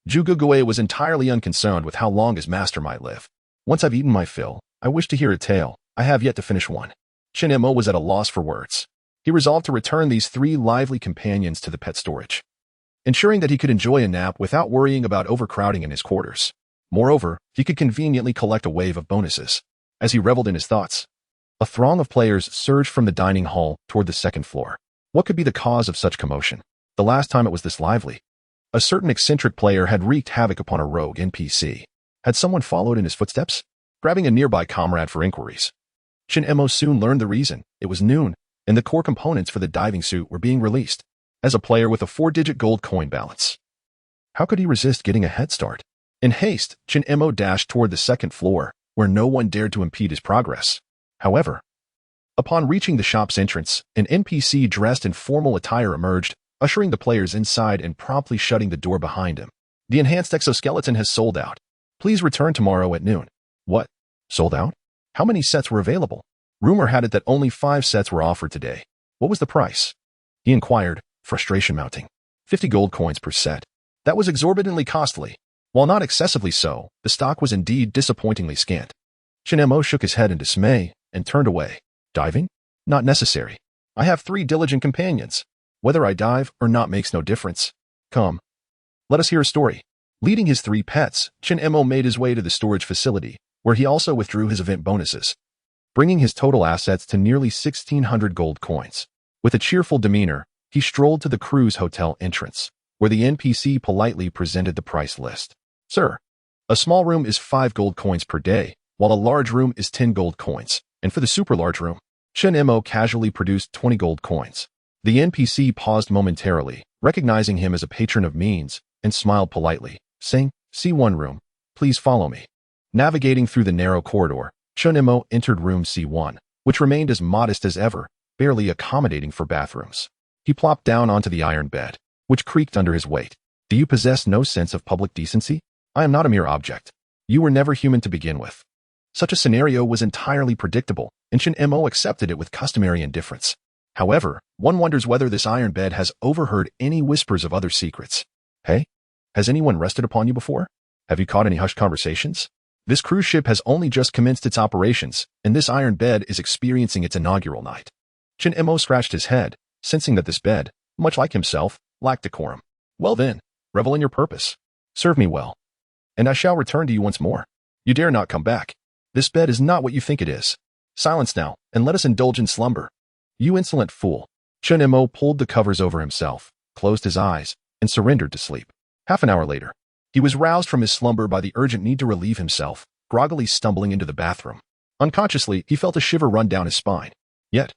Juga Gue was entirely unconcerned with how long his master might live. Once I've eaten my fill, I wish to hear a tale. I have yet to finish one. Chinemo was at a loss for words. He resolved to return these 3 lively companions to the pet storage, ensuring that he could enjoy a nap without worrying about overcrowding in his quarters. Moreover, he could conveniently collect a wave of bonuses. As he reveled in his thoughts, a throng of players surged from the dining hall toward the 2nd floor. What could be the cause of such commotion? The last time it was this lively, a certain eccentric player had wreaked havoc upon a rogue NPC. Had someone followed in his footsteps? Grabbing a nearby comrade for inquiries, Shin-Emo soon learned the reason. It was noon, and the core components for the diving suit were being released. As a player with a 4-digit gold coin balance, how could he resist getting a head start? In haste, Shin-Emo dashed toward the 2nd floor, where no one dared to impede his progress. However, upon reaching the shop's entrance, an NPC dressed in formal attire emerged, ushering the players inside and promptly shutting the door behind him. The enhanced exoskeleton has sold out. Please return tomorrow at noon. What? Sold out? How many sets were available? Rumor had it that only 5 sets were offered today. What was the price? He inquired, frustration mounting. 50 gold coins per set. That was exorbitantly costly. While not excessively so, the stock was indeed disappointingly scant. Shin-Emo shook his head in dismay and turned away. Diving? Not necessary. I have 3 diligent companions. Whether I dive or not makes no difference. Come. Let us hear a story. Leading his 3 pets, Shin-Emo made his way to the storage facility, where he also withdrew his event bonuses, bringing his total assets to nearly 1,600 gold coins. With a cheerful demeanor, he strolled to the cruise hotel entrance, where the NPC politely presented the price list. Sir, a small room is 5 gold coins per day, while a large room is 10 gold coins, and for the super large room, Shin-Emo casually produced 20 gold coins. The NPC paused momentarily, recognizing him as a patron of means, and smiled politely, saying, C1 room, please follow me. Navigating through the narrow corridor, Shin-Emo entered room C1, which remained as modest as ever, barely accommodating for bathrooms. He plopped down onto the iron bed, which creaked under his weight. Do you possess no sense of public decency? I am not a mere object. You were never human to begin with. Such a scenario was entirely predictable, and Shin-Emo accepted it with customary indifference. However, one wonders whether this iron bed has overheard any whispers of other secrets. Hey, has anyone rested upon you before? Have you caught any hushed conversations? This cruise ship has only just commenced its operations, and this iron bed is experiencing its inaugural night. Shin-Emo scratched his head, sensing that this bed, much like himself, lacked decorum. Well then, revel in your purpose. Serve me well, and I shall return to you once more. You dare not come back. This bed is not what you think it is. Silence now, and let us indulge in slumber. You insolent fool. Shin-Emo pulled the covers over himself, closed his eyes, and surrendered to sleep. Half an hour later, he was roused from his slumber by the urgent need to relieve himself, groggily stumbling into the bathroom. Unconsciously, he felt a shiver run down his spine. Yet,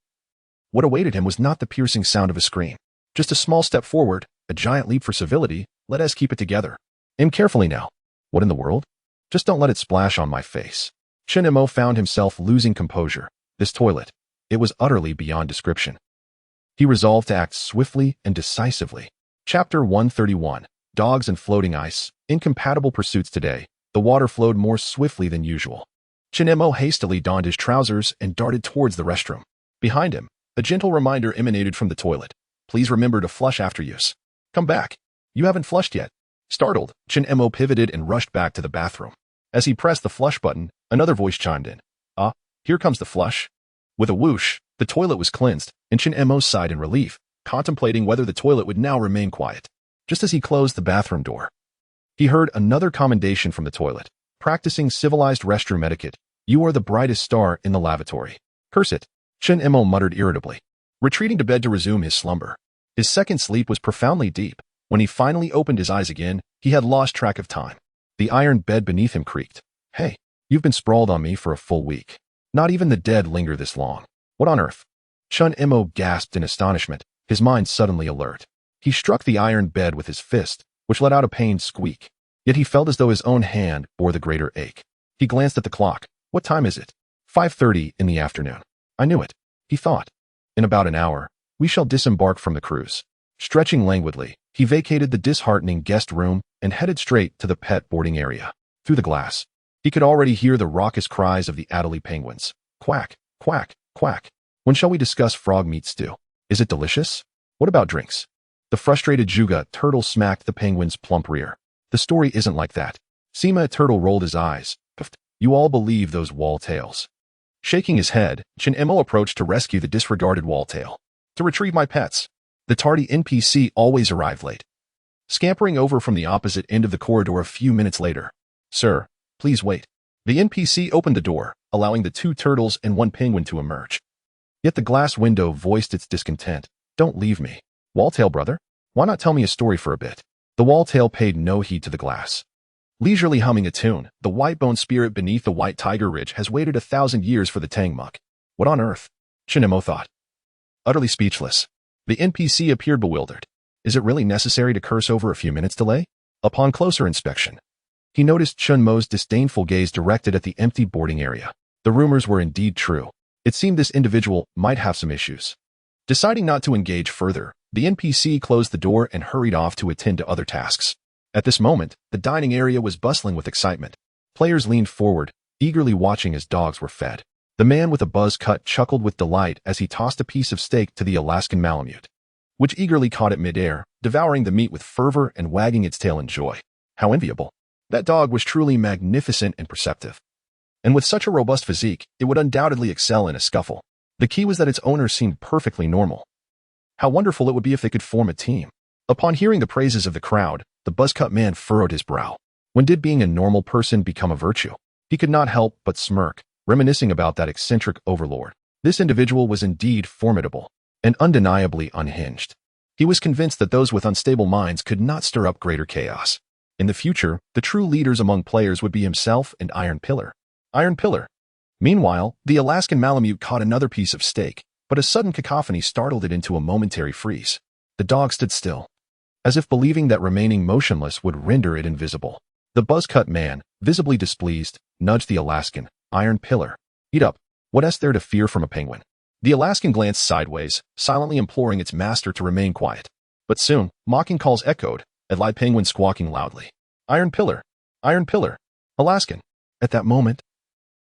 what awaited him was not the piercing sound of a scream. Just a small step forward, a giant leap for civility. Let us keep it together. Aim carefully now. What in the world? Just don't let it splash on my face. Shin-Emo found himself losing composure. This toilet. It was utterly beyond description. He resolved to act swiftly and decisively. Chapter 131. Dogs and floating ice. Incompatible pursuits today. The water flowed more swiftly than usual. Shin-Emo hastily donned his trousers and darted towards the restroom. Behind him, a gentle reminder emanated from the toilet. Please remember to flush after use. Come back. You haven't flushed yet. Startled, Shin-Emo pivoted and rushed back to the bathroom. As he pressed the flush button, another voice chimed in. Ah, here comes the flush. With a whoosh, the toilet was cleansed, and Shin-Emo sighed in relief, contemplating whether the toilet would now remain quiet. Just as he closed the bathroom door, he heard another commendation from the toilet. Practicing civilized restroom etiquette. You are the brightest star in the lavatory. Curse it, Shin-Emo muttered irritably, retreating to bed to resume his slumber. His second sleep was profoundly deep. When he finally opened his eyes again, he had lost track of time. The iron bed beneath him creaked. Hey, you've been sprawled on me for a full week. Not even the dead linger this long. What on earth? Shin-Emo gasped in astonishment, his mind suddenly alert. He struck the iron bed with his fist, which let out a pained squeak. Yet he felt as though his own hand bore the greater ache. He glanced at the clock. What time is it? 5:30 in the afternoon. I knew it, he thought. In about an hour, we shall disembark from the cruise. Stretching languidly, he vacated the disheartening guest room and headed straight to the pet boarding area. Through the glass, he could already hear the raucous cries of the Adelie penguins. Quack, quack, quack. When shall we discuss frog meat stew? Is it delicious? What about drinks? The frustrated Juga turtle smacked the penguin's plump rear. The story isn't like that. Sima turtle rolled his eyes. Puffed. You all believe those wall tales. Shaking his head, Shin-Emo approached to rescue the disregarded wall tail. To retrieve my pets. The tardy NPC always arrived late. Scampering over from the opposite end of the corridor a few minutes later. Sir, please wait. The NPC opened the door, allowing the 2 turtles and 1 penguin to emerge. Yet the glass window voiced its discontent. Don't leave me. Walltail brother, why not tell me a story for a bit? The Walltail paid no heed to the glass. Leisurely humming a tune, the white-boned spirit beneath the white tiger ridge has waited 1,000 years for the Tangmuk. What on earth? Chinemo thought. Utterly speechless. The NPC appeared bewildered. Is it really necessary to curse over a few minutes delay? Upon closer inspection, he noticed Chunmo's disdainful gaze directed at the empty boarding area. The rumors were indeed true. It seemed this individual might have some issues. Deciding not to engage further, the NPC closed the door and hurried off to attend to other tasks. At this moment, the dining area was bustling with excitement. Players leaned forward, eagerly watching as dogs were fed. The man with a buzz cut chuckled with delight as he tossed a piece of steak to the Alaskan Malamute, which eagerly caught it midair, devouring the meat with fervor and wagging its tail in joy. How enviable. That dog was truly magnificent and perceptive. And with such a robust physique, it would undoubtedly excel in a scuffle. The key was that its owner seemed perfectly normal. How wonderful it would be if they could form a team. Upon hearing the praises of the crowd, the buzz-cut man furrowed his brow. When did being a normal person become a virtue? He could not help but smirk, reminiscing about that eccentric overlord. This individual was indeed formidable and undeniably unhinged. He was convinced that those with unstable minds could not stir up greater chaos. In the future, the true leaders among players would be himself and Iron Pillar. Iron Pillar. Meanwhile, the Alaskan Malamute caught another piece of steak, but a sudden cacophony startled it into a momentary freeze. The dog stood still, as if believing that remaining motionless would render it invisible. The buzz-cut man, visibly displeased, nudged the Alaskan. Iron Pillar. Eat up. What's there to fear from a penguin? The Alaskan glanced sideways, silently imploring its master to remain quiet. But soon, mocking calls echoed, a live penguin squawking loudly. Iron Pillar. Iron Pillar. Alaskan. At that moment,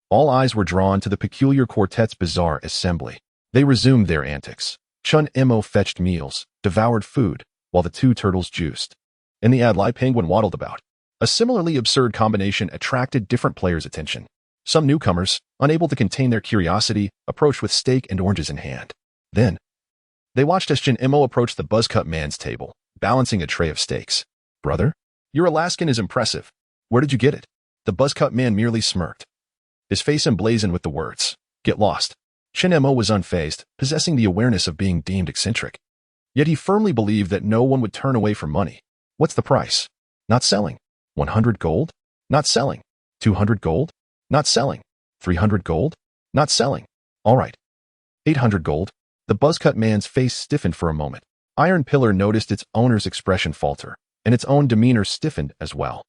all eyes were drawn to the peculiar quartet's bizarre assembly. They resumed their antics. Chun-Emo fetched meals, devoured food, while the 2 turtles juiced. And the Adlai penguin waddled about. A similarly absurd combination attracted different players' attention. Some newcomers, unable to contain their curiosity, approached with steak and oranges in hand. Then, they watched as Chun-Emo approached the buzz-cut man's table, balancing a tray of steaks. Brother, your Alaskan is impressive. Where did you get it? The buzz-cut man merely smirked, his face emblazoned with the words, "Get lost." Chun-Emo was unfazed, possessing the awareness of being deemed eccentric. Yet he firmly believed that no one would turn away from money. What's the price? Not selling. 100 gold? Not selling. 200 gold? Not selling. 300 gold? Not selling. All right. 800 gold. The buzz-cut man's face stiffened for a moment. Iron Pillar noticed its owner's expression falter, and its own demeanor stiffened as well.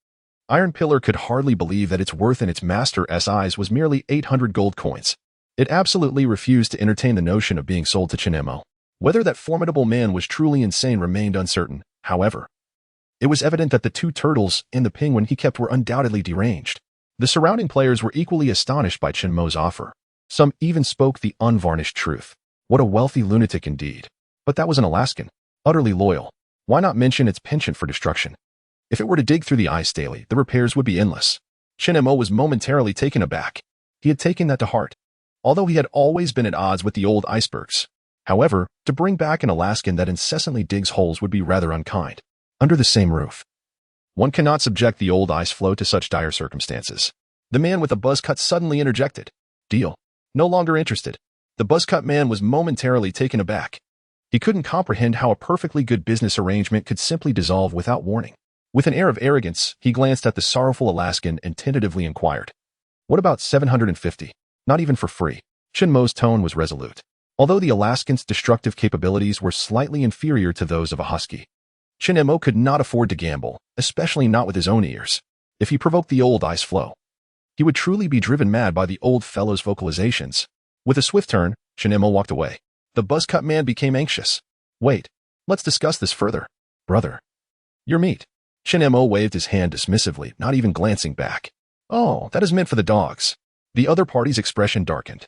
Iron Pillar could hardly believe that its worth in its master's eyes was merely 800 gold coins. It absolutely refused to entertain the notion of being sold to Chun-Emo. Whether that formidable man was truly insane remained uncertain, however. It was evident that the 2 turtles and the penguin he kept were undoubtedly deranged. The surrounding players were equally astonished by Chun-Mo's offer. Some even spoke the unvarnished truth. What a wealthy lunatic indeed. But that was an Alaskan, utterly loyal. Why not mention its penchant for destruction? If it were to dig through the ice daily, the repairs would be endless. Chun-Emo was momentarily taken aback. He had taken that to heart, although he had always been at odds with the old Icebergs. However, to bring back an Alaskan that incessantly digs holes would be rather unkind. Under the same roof, one cannot subject the old ice floe to such dire circumstances. The man with the buzz cut suddenly interjected. Deal. No longer interested. The buzz cut man was momentarily taken aback. He couldn't comprehend how a perfectly good business arrangement could simply dissolve without warning. With an air of arrogance, he glanced at the sorrowful Alaskan and tentatively inquired. What about 750? Not even for free. Chun-Mo's tone was resolute. Although the Alaskan's destructive capabilities were slightly inferior to those of a husky, Chun-Emo could not afford to gamble, especially not with his own ears. If he provoked the old ice floe, he would truly be driven mad by the old fellow's vocalizations. With a swift turn, Chun-Emo walked away. The buzz-cut man became anxious. Wait, let's discuss this further. Brother, your meat. Chun-Emo waved his hand dismissively, not even glancing back. Oh, that is meant for the dogs. The other party's expression darkened.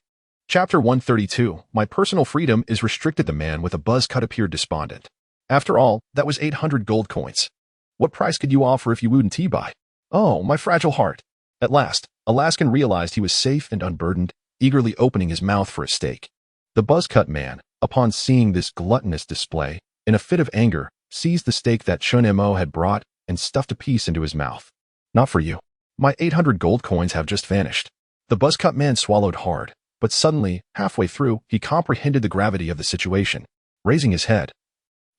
Chapter 132, My Personal Freedom is Restricted. The man with a buzz cut appeared despondent. After all, that was 800 gold coins. What price could you offer if you wouldn't buy? Oh, my fragile heart. At last, Alaskan realized he was safe and unburdened, eagerly opening his mouth for a steak. The buzz cut man, upon seeing this gluttonous display, in a fit of anger, seized the steak that Chun Mo had brought and stuffed a piece into his mouth. Not for you. My 800 gold coins have just vanished. The buzzcut man swallowed hard, but suddenly, halfway through, he comprehended the gravity of the situation. Raising his head,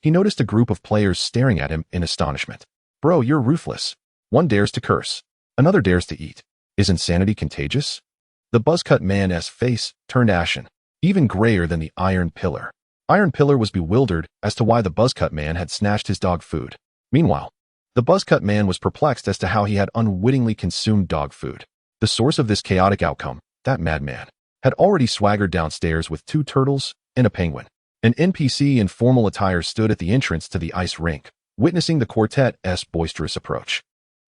he noticed a group of players staring at him in astonishment. Bro, you're ruthless. One dares to curse. Another dares to eat. Is insanity contagious? The buzzcut man's face turned ashen, even grayer than the Iron Pillar. Iron Pillar was bewildered as to why the buzzcut man had snatched his dog food. Meanwhile, the buzzcut man was perplexed as to how he had unwittingly consumed dog food. The source of this chaotic outcome, that madman, had already swaggered downstairs with 2 turtles and a penguin. An NPC in formal attire stood at the entrance to the ice rink, witnessing the quartet's boisterous approach.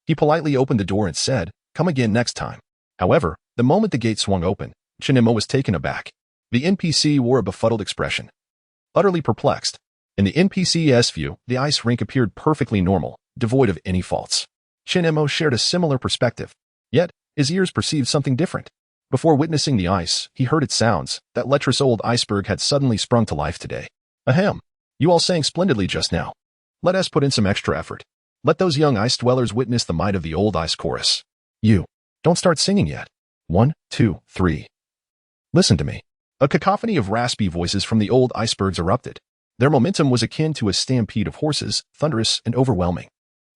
He politely opened the door and said, "Come again next time." However, the moment the gate swung open, Chun Mo was taken aback. The NPC wore a befuddled expression. Utterly perplexed. In the NPC's view, the ice rink appeared perfectly normal, devoid of any faults. Chun Mo shared a similar perspective. Yet, his ears perceived something different. Before witnessing the ice, he heard its sounds. That lecherous old Iceberg had suddenly sprung to life today. Ahem. You all sang splendidly just now. Let us put in some extra effort. Let those young ice dwellers witness the might of the old ice chorus. You. Don't start singing yet. 1, 2, 3. Listen to me. A cacophony of raspy voices from the old icebergs erupted. Their momentum was akin to a stampede of horses, thunderous and overwhelming.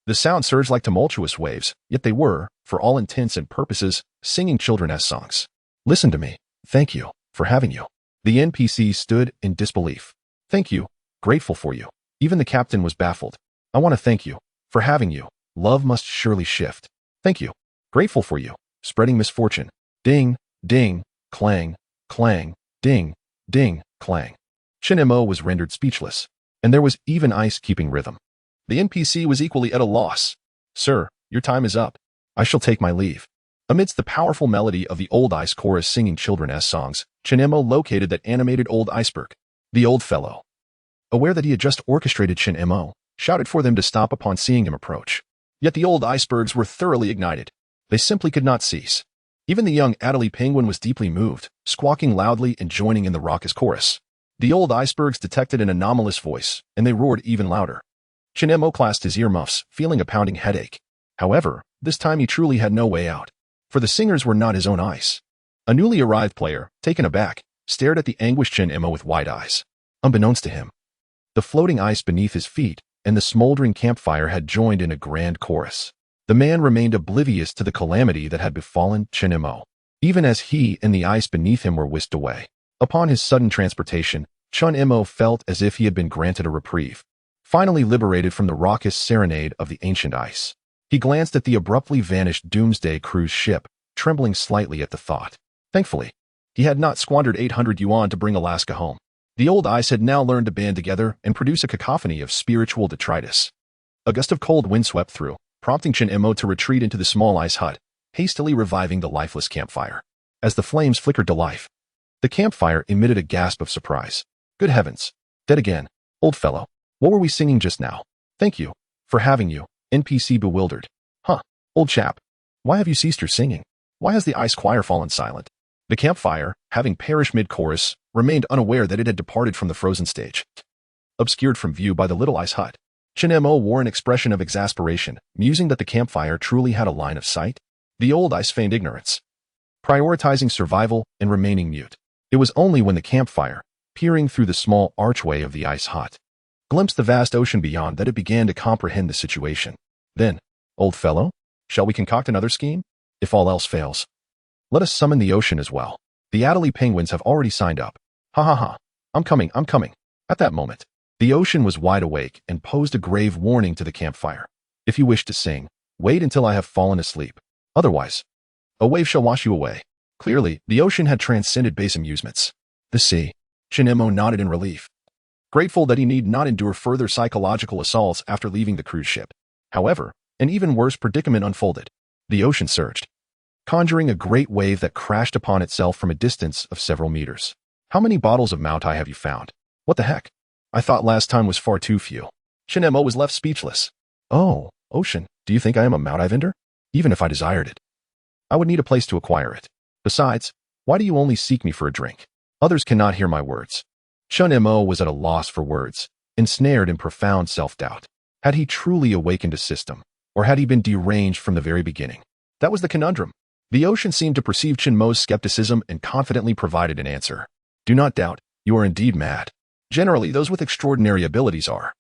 The sound surged like tumultuous waves, yet they were, for all intents and purposes, singing children's songs. Listen to me. Thank you, for having you. The NPC stood in disbelief. Thank you. Grateful for you. Even the captain was baffled. I want to thank you. For having you. Love must surely shift. Thank you. Grateful for you. Spreading misfortune. Ding, ding, clang, clang, ding, ding, clang. Chun Mo was rendered speechless, and there was even ice keeping rhythm. The NPC was equally at a loss. Sir, your time is up. I shall take my leave. Amidst the powerful melody of the old ice chorus singing children's songs, Chun Mo located that animated old iceberg. The old fellow, aware that he had just orchestrated Chun Mo, shouted for them to stop upon seeing him approach. Yet the old icebergs were thoroughly ignited. They simply could not cease. Even the young Adelie penguin was deeply moved, squawking loudly and joining in the raucous chorus. The old icebergs detected an anomalous voice, and they roared even louder. Chun Mo clasped his earmuffs, feeling a pounding headache. However, this time he truly had no way out, for the singers were not his own ice. A newly arrived player, taken aback, stared at the anguished Chun Mo with wide eyes. Unbeknownst to him, the floating ice beneath his feet and the smoldering campfire had joined in a grand chorus. The man remained oblivious to the calamity that had befallen Chun Mo, even as he and the ice beneath him were whisked away. Upon his sudden transportation, Chun Mo felt as if he had been granted a reprieve, finally liberated from the raucous serenade of the ancient ice. He glanced at the abruptly vanished Doomsday cruise ship, trembling slightly at the thought. Thankfully, he had not squandered 800 yuan to bring Alaska home. The old ice had now learned to band together and produce a cacophony of spiritual detritus. A gust of cold wind swept through, prompting Chun Mo to retreat into the small ice hut, hastily reviving the lifeless campfire. As the flames flickered to life, the campfire emitted a gasp of surprise. Good heavens! Dead again. Old fellow. What were we singing just now? Thank you. For having you. NPC bewildered. Huh. Old chap. Why have you ceased your singing? Why has the ice choir fallen silent? The campfire, having perished mid-chorus, remained unaware that it had departed from the frozen stage. Obscured from view by the little ice hut, Chun Mo wore an expression of exasperation, musing that the campfire truly had a line of sight. The old ice feigned ignorance, prioritizing survival and remaining mute. It was only when the campfire, peering through the small archway of the ice hut, glimpsed the vast ocean beyond that it began to comprehend the situation. Then, old fellow, shall we concoct another scheme? If all else fails, let us summon the ocean as well. The Adelie penguins have already signed up. Ha ha ha. I'm coming. At that moment, the ocean was wide awake and posed a grave warning to the campfire. If you wish to sing, wait until I have fallen asleep. Otherwise, a wave shall wash you away. Clearly, the ocean had transcended base amusements. The sea. Chun Mo nodded in relief, grateful that he need not endure further psychological assaults after leaving the cruise ship. However, an even worse predicament unfolded. The ocean surged, conjuring a great wave that crashed upon itself from a distance of several meters. How many bottles of Moutai have you found? What the heck? I thought last time was far too few. Chun Mo was left speechless. Oh, ocean, do you think I am a Moutai vendor? Even if I desired it, I would need a place to acquire it. Besides, why do you only seek me for a drink? Others cannot hear my words. Chun Mo was at a loss for words, ensnared in profound self-doubt. Had he truly awakened a system, or had he been deranged from the very beginning? That was the conundrum. The ocean seemed to perceive Chun Mo's skepticism and confidently provided an answer. Do not doubt, you are indeed mad. Generally, those with extraordinary abilities are,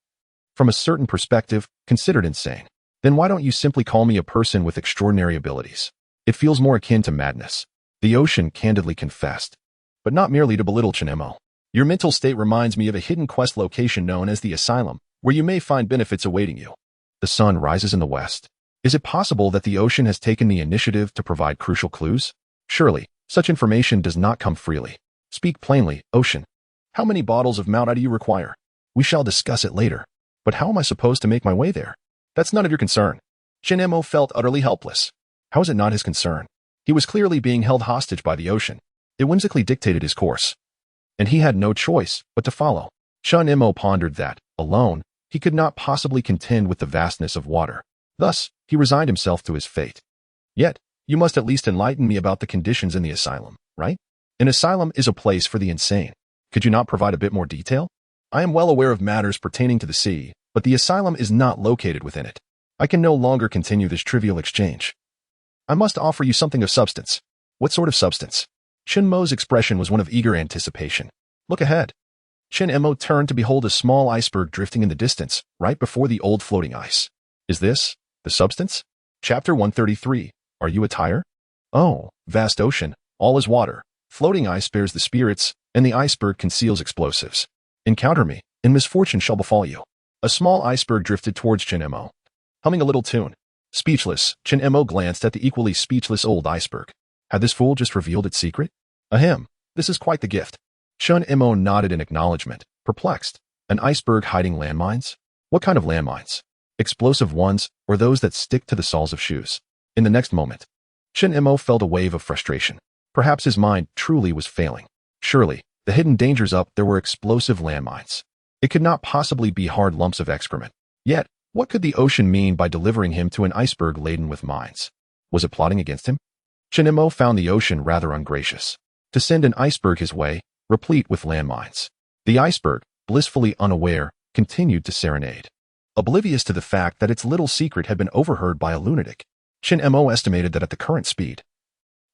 from a certain perspective, considered insane. Then why don't you simply call me a person with extraordinary abilities? It feels more akin to madness. The ocean candidly confessed, but not merely to belittle Chun Mo. Your mental state reminds me of a hidden quest location known as the Asylum, where you may find benefits awaiting you. The sun rises in the west. Is it possible that the ocean has taken the initiative to provide crucial clues? Surely, such information does not come freely. Speak plainly, ocean. How many bottles of Mount do you require? We shall discuss it later. But how am I supposed to make my way there? That's none of your concern. Chun Mo felt utterly helpless. How is it not his concern? He was clearly being held hostage by the ocean. It whimsically dictated his course, and he had no choice but to follow. Chun Mo pondered that, alone, he could not possibly contend with the vastness of water. Thus, he resigned himself to his fate. Yet, you must at least enlighten me about the conditions in the asylum, right? An asylum is a place for the insane. Could you not provide a bit more detail? I am well aware of matters pertaining to the sea, but the asylum is not located within it. I can no longer continue this trivial exchange. I must offer you something of substance. What sort of substance? Chun Mo's expression was one of eager anticipation. Look ahead. Chun Mo turned to behold a small iceberg drifting in the distance, right before the old floating ice. Is this the substance? Chapter 133. Are you a tire? Oh, vast ocean, all is water. Floating ice bears the spirits, and the iceberg conceals explosives. Encounter me, and misfortune shall befall you. A small iceberg drifted towards Chun Mo, humming a little tune. Speechless, Chun Mo glanced at the equally speechless old iceberg. Had this fool just revealed its secret? Ahem, this is quite the gift. Chun Mo nodded in acknowledgement, perplexed. An iceberg hiding landmines? What kind of landmines? Explosive ones, or those that stick to the soles of shoes? In the next moment, Chun Mo felt a wave of frustration. Perhaps his mind truly was failing. Surely, the hidden dangers up there were explosive landmines. It could not possibly be hard lumps of excrement. Yet, what could the ocean mean by delivering him to an iceberg laden with mines? Was it plotting against him? Chun Mo found the ocean rather ungracious to send an iceberg his way, replete with landmines. The iceberg, blissfully unaware, continued to serenade, oblivious to the fact that its little secret had been overheard by a lunatic. Chun Mo estimated that at the current speed,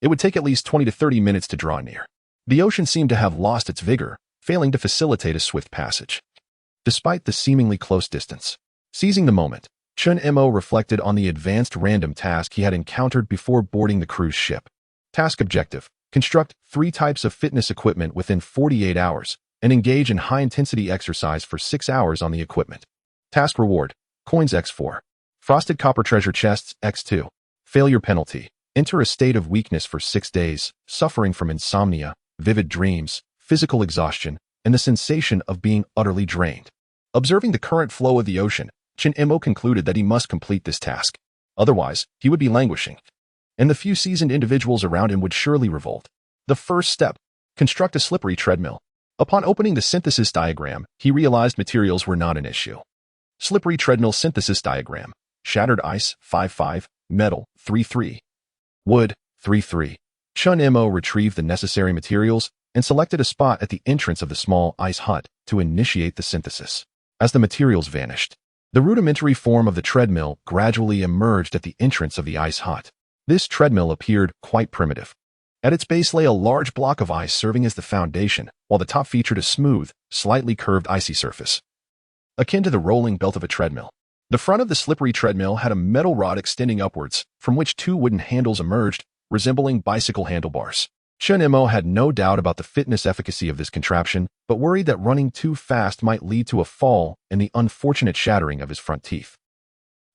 it would take at least 20 to 30 minutes to draw near. The ocean seemed to have lost its vigor, failing to facilitate a swift passage. Despite the seemingly close distance, seizing the moment, Chun Mo reflected on the advanced random task he had encountered before boarding the cruise ship. Task objective: construct 3 types of fitness equipment within 48 hours and engage in high-intensity exercise for 6 hours on the equipment. Task reward: coins X4. Frosted copper treasure chests X2. Failure penalty: enter a state of weakness for 6 days, suffering from insomnia, vivid dreams, physical exhaustion, and the sensation of being utterly drained. Observing the current flow of the ocean, Chun Mo concluded that he must complete this task. Otherwise, he would be languishing, and the few seasoned individuals around him would surely revolt. The first step: construct a slippery treadmill. Upon opening the synthesis diagram, he realized materials were not an issue. Slippery treadmill synthesis diagram: shattered ice 5-5, metal 3-3, wood 3-3. Chun Mo retrieved the necessary materials and selected a spot at the entrance of the small ice hut to initiate the synthesis. As the materials vanished, the rudimentary form of the treadmill gradually emerged at the entrance of the ice hut. This treadmill appeared quite primitive. At its base lay a large block of ice serving as the foundation, while the top featured a smooth, slightly curved icy surface, akin to the rolling belt of a treadmill. The front of the slippery treadmill had a metal rod extending upwards, from which 2 wooden handles emerged, resembling bicycle handlebars. Chun Mo had no doubt about the fitness efficacy of this contraption, but worried that running too fast might lead to a fall and the unfortunate shattering of his front teeth.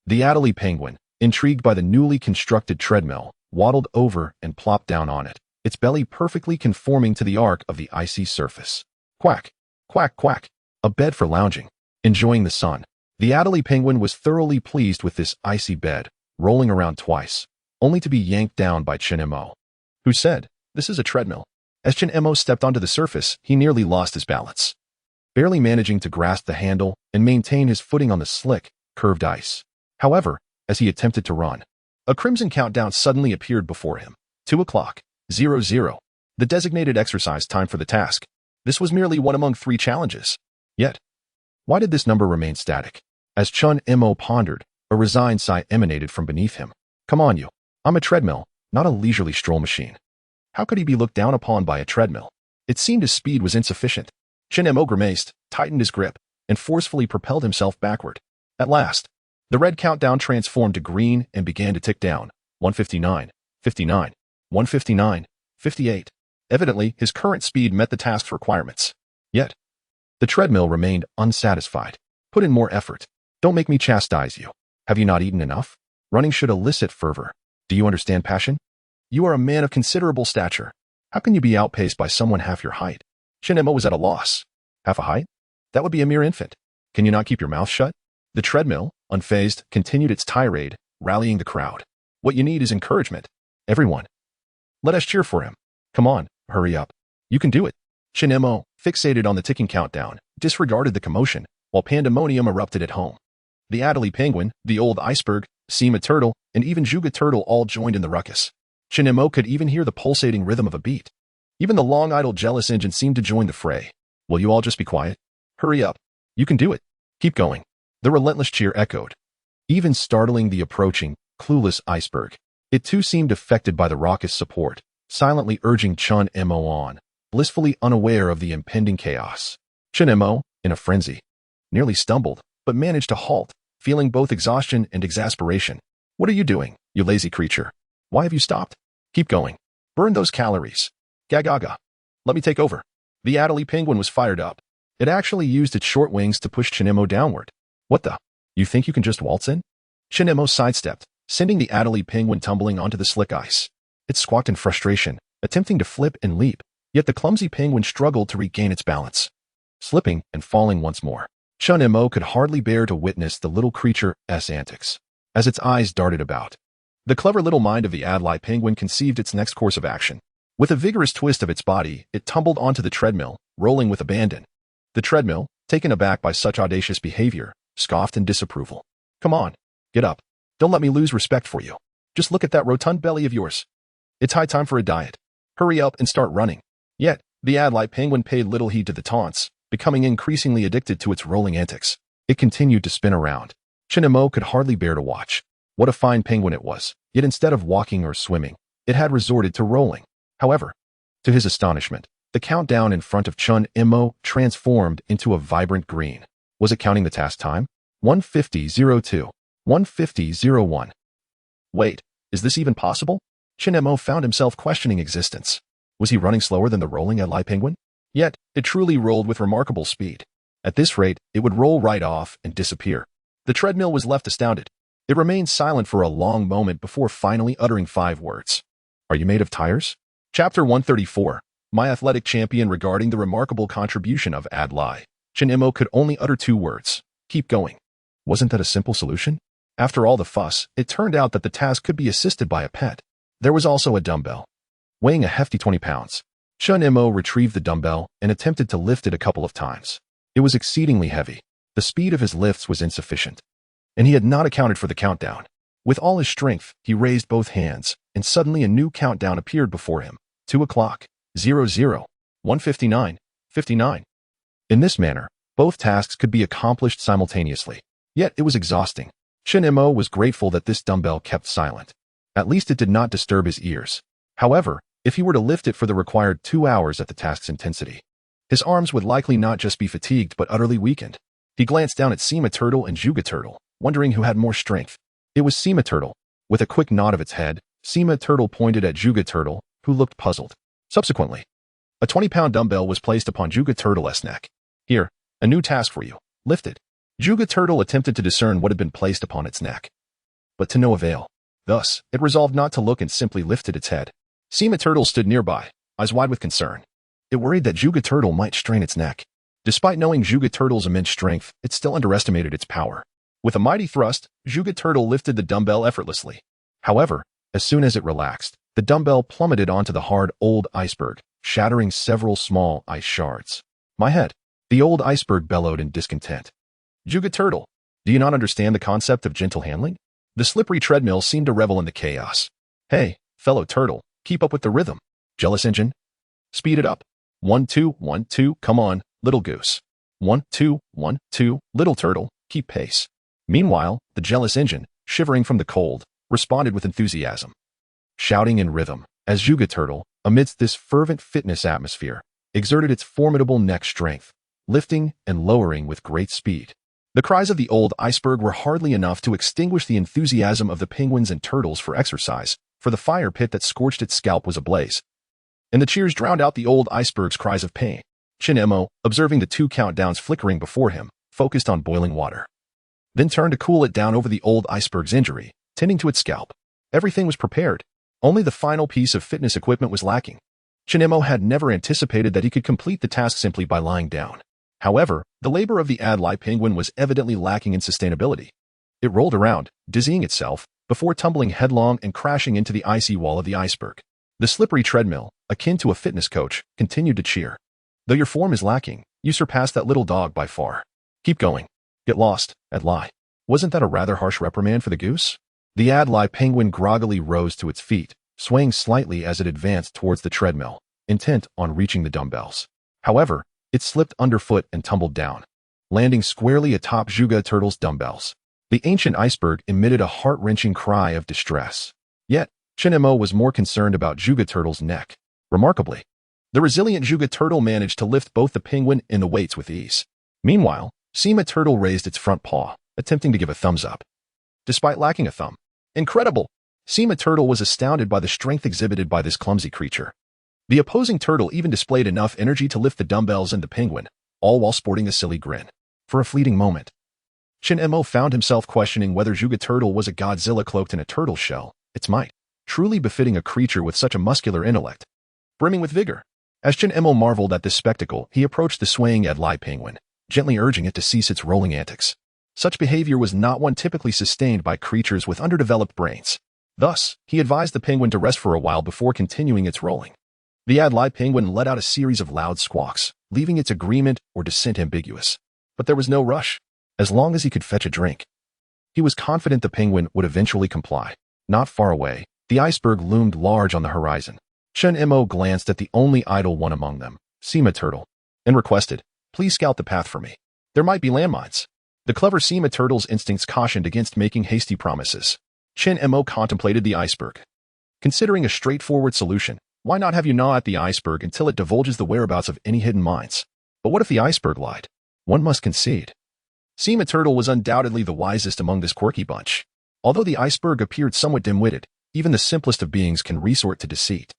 The Adelie penguin, intrigued by the newly constructed treadmill, waddled over and plopped down on it, its belly perfectly conforming to the arc of the icy surface. Quack, quack, quack. A bed for lounging. Enjoying the sun, the Adelie penguin was thoroughly pleased with this icy bed, rolling around twice, only to be yanked down by Chun Mo, who said, "This is a treadmill." As Chun Mo stepped onto the surface, he nearly lost his balance, barely managing to grasp the handle and maintain his footing on the slick, curved ice. However, as he attempted to run, a crimson countdown suddenly appeared before him. 2 o'clock, 00. The designated exercise time for the task. This was merely one among 3 challenges. Yet, why did this number remain static? As Chun Mo pondered, a resigned sigh emanated from beneath him. Come on, you. I'm a treadmill, not a leisurely stroll machine. How could he be looked down upon by a treadmill? It seemed his speed was insufficient. Chun Mo grimaced, tightened his grip, and forcefully propelled himself backward. At last, the red countdown transformed to green and began to tick down. 159, 59, 159, 58. Evidently, his current speed met the task's requirements. Yet, the treadmill remained unsatisfied. Put in more effort. Don't make me chastise you. Have you not eaten enough? Running should elicit fervor. Do you understand passion? You are a man of considerable stature. How can you be outpaced by someone half your height? Chun Mo was at a loss. Half a height? That would be a mere infant. Can you not keep your mouth shut? The treadmill, unfazed, continued its tirade, rallying the crowd. What you need is encouragement. Everyone, let us cheer for him. Come on, hurry up. You can do it. Chun Mo, fixated on the ticking countdown, disregarded the commotion, while pandemonium erupted at home. The Adelie penguin, the old Iceberg, Sima turtle, and even Juga turtle all joined in the ruckus. Chun Mo could even hear the pulsating rhythm of a beat. Even the long-idle jealous engine seemed to join the fray. Will you all just be quiet? Hurry up. You can do it. Keep going. The relentless cheer echoed, even startling the approaching, clueless Iceberg. It too seemed affected by the raucous support, silently urging Chun Mo on, blissfully unaware of the impending chaos. Chun Mo, in a frenzy, nearly stumbled, but managed to halt, feeling both exhaustion and exasperation. What are you doing, you lazy creature? Why have you stopped? Keep going. Burn those calories. Gagaga. Let me take over. The Adelie penguin was fired up. It actually used its short wings to push Chun Mo downward. What the? You think you can just waltz in? Chun Mo sidestepped, sending the Adelie penguin tumbling onto the slick ice. It squawked in frustration, attempting to flip and leap, yet the clumsy penguin struggled to regain its balance. Slipping and falling once more. Chun Mo could hardly bear to witness the little creature's antics, as its eyes darted about. The clever little mind of the Adelie penguin conceived its next course of action. With a vigorous twist of its body, it tumbled onto the treadmill, rolling with abandon. The treadmill, taken aback by such audacious behavior, scoffed in disapproval. Come on, get up. Don't let me lose respect for you. Just look at that rotund belly of yours. It's high time for a diet. Hurry up and start running. Yet, the Adelie penguin paid little heed to the taunts, becoming increasingly addicted to its rolling antics. It continued to spin around. Chun Mo could hardly bear to watch. What a fine penguin it was, yet instead of walking or swimming, it had resorted to rolling. However, to his astonishment, the countdown in front of Chun Mo transformed into a vibrant green. Was it counting the task time? 150:02, 150:01. Wait, is this even possible? Chun Mo found himself questioning existence. Was he running slower than the rolling Adelie penguin? Yet, it truly rolled with remarkable speed. At this rate, it would roll right off and disappear. The treadmill was left astounded. It remained silent for a long moment before finally uttering 5 words. Are you made of tires? Chapter 134. My athletic champion regarding the remarkable contribution of Adelie. Chun Mo could only utter 2 words. Keep going. Wasn't that a simple solution? After all the fuss, it turned out that the task could be assisted by a pet. There was also a dumbbell, weighing a hefty 20 pounds. Chun Mo retrieved the dumbbell and attempted to lift it a couple of times. It was exceedingly heavy. The speed of his lifts was insufficient, and he had not accounted for the countdown. With all his strength, he raised both hands, and suddenly a new countdown appeared before him. 2 o'clock, 00, 159, 59. In this manner, both tasks could be accomplished simultaneously. Yet it was exhausting. Chun Mo was grateful that this dumbbell kept silent. At least it did not disturb his ears. However, if he were to lift it for the required 2 hours at the task's intensity, his arms would likely not just be fatigued but utterly weakened. He glanced down at Sima turtle and Juga turtle, wondering who had more strength. It was Sima turtle. With a quick nod of its head, Sima turtle pointed at Juga turtle, who looked puzzled. Subsequently, a 20-pound dumbbell was placed upon Juga turtle's neck. Here, a new task for you. Lift it. Juga turtle attempted to discern what had been placed upon its neck, but to no avail. Thus, it resolved not to look and simply lifted its head. Sima turtle stood nearby, eyes wide with concern. It worried that Juga turtle might strain its neck. Despite knowing Juga turtle's immense strength, it still underestimated its power. With a mighty thrust, Juga turtle lifted the dumbbell effortlessly. However, as soon as it relaxed, the dumbbell plummeted onto the hard old iceberg, shattering several small ice shards. My head. The old iceberg bellowed in discontent. Juga turtle, do you not understand the concept of gentle handling? The slippery treadmill seemed to revel in the chaos. Hey, fellow turtle, keep up with the rhythm. Jealous engine? Speed it up. 1, 2, 1, 2, come on, little goose. 1, 2, 1, 2, little turtle, keep pace. Meanwhile, the jealous engine, shivering from the cold, responded with enthusiasm, shouting in rhythm, as Juga Turtle, amidst this fervent fitness atmosphere, exerted its formidable neck strength, lifting and lowering with great speed. The cries of the old iceberg were hardly enough to extinguish the enthusiasm of the penguins and turtles for exercise, for the fire pit that scorched its scalp was ablaze. And the cheers drowned out the old iceberg's cries of pain. Chinemo, observing the 2 countdowns flickering before him, focused on boiling water. Then turned to cool it down over the old iceberg's injury, tending to its scalp. Everything was prepared. Only the final piece of fitness equipment was lacking. Chinemo had never anticipated that he could complete the task simply by lying down. However, the labor of the Adlai penguin was evidently lacking in sustainability. It rolled around, dizzying itself, before tumbling headlong and crashing into the icy wall of the iceberg. The slippery treadmill, akin to a fitness coach, continued to cheer. Though your form is lacking, you surpass that little dog by far. Keep going. Get lost, Adlai. Wasn't that a rather harsh reprimand for the goose? The Adlai penguin groggily rose to its feet, swaying slightly as it advanced towards the treadmill, intent on reaching the dumbbells. However, it slipped underfoot and tumbled down, landing squarely atop Juga Turtle's dumbbells. The ancient iceberg emitted a heart-wrenching cry of distress. Yet, Chinemo was more concerned about Juga Turtle's neck. Remarkably, the resilient Juga Turtle managed to lift both the penguin and the weights with ease. Meanwhile, Sima Turtle raised its front paw, attempting to give a thumbs up. Despite lacking a thumb. Incredible! Sima Turtle was astounded by the strength exhibited by this clumsy creature. The opposing turtle even displayed enough energy to lift the dumbbells and the penguin, all while sporting a silly grin. For a fleeting moment, Chinemo found himself questioning whether Juga Turtle was a Godzilla cloaked in a turtle shell, its might, truly befitting a creature with such a muscular intellect, brimming with vigor. As Chinemo marveled at this spectacle, he approached the swaying Adlai penguin, gently urging it to cease its rolling antics. Such behavior was not one typically sustained by creatures with underdeveloped brains. Thus, he advised the penguin to rest for a while before continuing its rolling. The Adlai penguin let out a series of loud squawks, leaving its agreement or dissent ambiguous. But there was no rush. As long as he could fetch a drink, he was confident the penguin would eventually comply. Not far away, the iceberg loomed large on the horizon. Chinemo glanced at the only idle one among them, Sima Turtle, and requested, "Please scout the path for me. There might be landmines." The clever Sima Turtle's instincts cautioned against making hasty promises. Chinemo contemplated the iceberg. Considering a straightforward solution, why not have you gnaw at the iceberg until it divulges the whereabouts of any hidden mines? But what if the iceberg lied? One must concede. Sima Turtle was undoubtedly the wisest among this quirky bunch. Although the iceberg appeared somewhat dim-witted, even the simplest of beings can resort to deceit.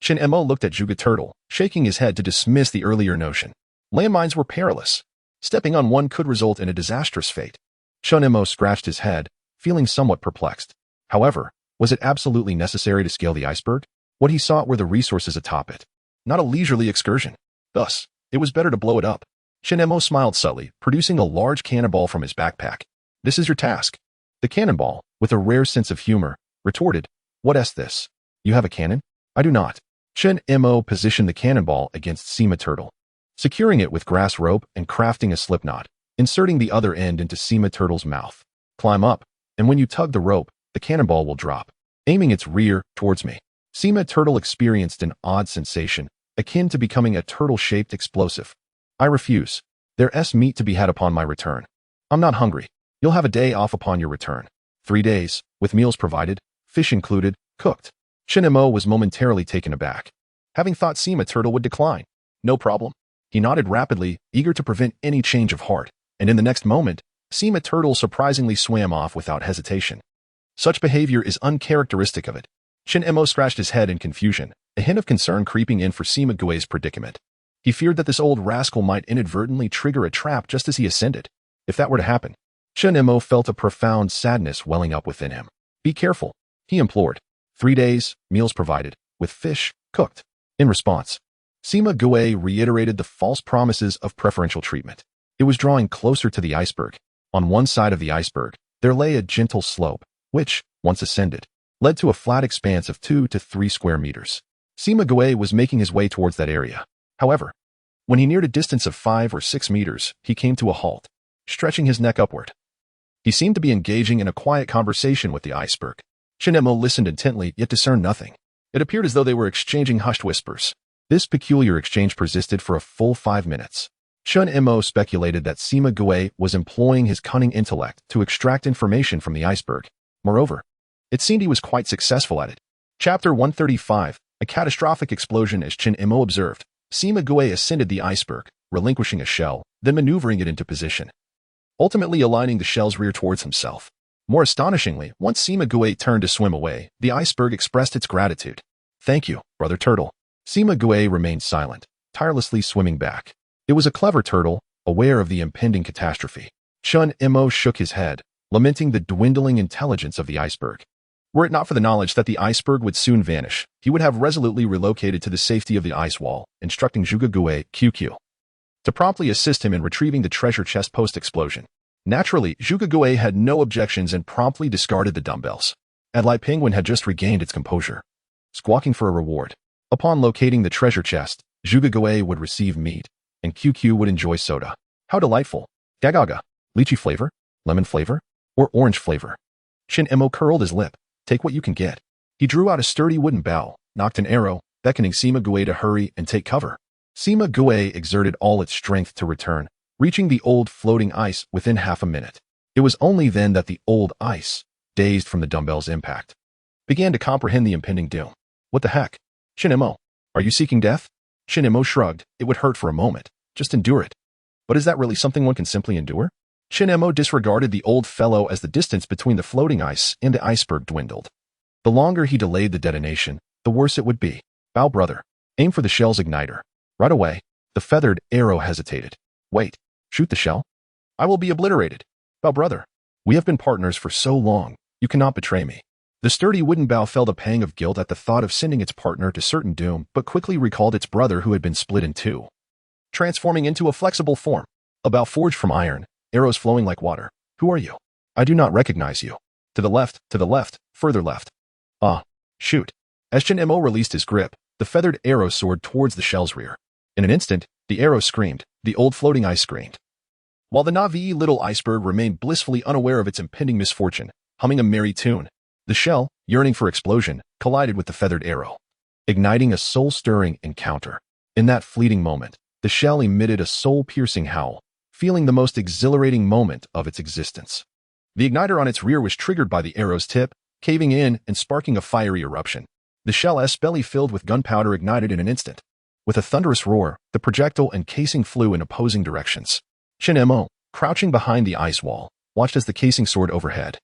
Chinemo looked at Juga Turtle, shaking his head to dismiss the earlier notion. Landmines were perilous. Stepping on one could result in a disastrous fate. Chinemo scratched his head, feeling somewhat perplexed. However, was it absolutely necessary to scale the iceberg? What he sought were the resources atop it, not a leisurely excursion. Thus, it was better to blow it up. Chinemo smiled subtly, producing a large cannonball from his backpack. "This is your task." The cannonball, with a rare sense of humor, retorted, "What is this? You have a cannon? I do not." Chinemo positioned the cannonball against Sima Turtle, securing it with grass rope and crafting a slipknot, inserting the other end into Sima Turtle's mouth. "Climb up, and when you tug the rope, the cannonball will drop, aiming its rear towards me." Sima Turtle experienced an odd sensation, akin to becoming a turtle-shaped explosive. "I refuse. There's meat to be had upon my return. I'm not hungry. You'll have a day off upon your return. 3 days, with meals provided, fish included, cooked." Chinemo was momentarily taken aback, having thought Sima Turtle would decline. "No problem." He nodded rapidly, eager to prevent any change of heart, and in the next moment, Sima Turtle surprisingly swam off without hesitation. Such behavior is uncharacteristic of it. Chinemo scratched his head in confusion, a hint of concern creeping in for Sima Gue's predicament. He feared that this old rascal might inadvertently trigger a trap just as he ascended. If that were to happen, Chinemo felt a profound sadness welling up within him. "Be careful," he implored. 3 days, meals provided, with fish cooked. In response, Sima Gue reiterated the false promises of preferential treatment. It was drawing closer to the iceberg. On one side of the iceberg, there lay a gentle slope, which, once ascended, led to a flat expanse of 2 to 3 square meters. Sima Gue was making his way towards that area. However, when he neared a distance of 5 or 6 meters, he came to a halt, stretching his neck upward. He seemed to be engaging in a quiet conversation with the iceberg. Chinemo listened intently, yet discerned nothing. It appeared as though they were exchanging hushed whispers. This peculiar exchange persisted for a full 5 minutes. Chun Mo speculated that Sima Gue was employing his cunning intellect to extract information from the iceberg. Moreover, it seemed he was quite successful at it. Chapter 135, A Catastrophic Explosion. As Chun Mo observed, Sima Gue ascended the iceberg, relinquishing a shell, then maneuvering it into position, ultimately aligning the shell's rear towards himself. More astonishingly, once Sima Gue turned to swim away, the iceberg expressed its gratitude. "Thank you, brother turtle." Sima Gue remained silent, tirelessly swimming back. It was a clever turtle, aware of the impending catastrophe. Chun Mo shook his head, lamenting the dwindling intelligence of the iceberg. Were it not for the knowledge that the iceberg would soon vanish, he would have resolutely relocated to the safety of the ice wall, instructing Zhuge Gue QQ to promptly assist him in retrieving the treasure chest post-explosion. Naturally, Zhuge Gue had no objections and promptly discarded the dumbbells. Adlai Penguin had just regained its composure, squawking for a reward. Upon locating the treasure chest, Zhuge Gue would receive meat, and QQ would enjoy soda. How delightful! Gagaga. Lychee flavor? Lemon flavor? Or orange flavor? Chun Mo curled his lip. Take what you can get. He drew out a sturdy wooden bow, knocked an arrow, beckoning Sima Gue to hurry and take cover. Sima Gue exerted all its strength to return, reaching the old floating ice within half a minute. It was only then that the old ice, dazed from the dumbbell's impact, began to comprehend the impending doom. What the heck? Chun Mo, are you seeking death? Chun Mo shrugged. It would hurt for a moment. Just endure it. But is that really something one can simply endure? Chun Mo disregarded the old fellow as the distance between the floating ice and the iceberg dwindled. The longer he delayed the detonation, the worse it would be. Bow, brother. Aim for the shell's igniter. Right away. The feathered arrow hesitated. Wait. Shoot the shell? I will be obliterated. Bow, brother. We have been partners for so long. You cannot betray me. The sturdy wooden bow felt a pang of guilt at the thought of sending its partner to certain doom, but quickly recalled its brother who had been split in two, transforming into a flexible form. A bow forged from iron, arrows flowing like water. Who are you? I do not recognize you. To the left, further left. Ah, shoot. As Chun Mo released his grip, the feathered arrow soared towards the shell's rear. In an instant, the arrow screamed, the old floating ice screamed. While the Navi little iceberg remained blissfully unaware of its impending misfortune, humming a merry tune, the shell, yearning for explosion, collided with the feathered arrow, igniting a soul-stirring encounter. In that fleeting moment, the shell emitted a soul-piercing howl, feeling the most exhilarating moment of its existence. The igniter on its rear was triggered by the arrow's tip, caving in and sparking a fiery eruption. The shell's belly filled with gunpowder ignited in an instant. With a thunderous roar, the projectile and casing flew in opposing directions. Chun Mo, crouching behind the ice wall, watched as the casing soared overhead,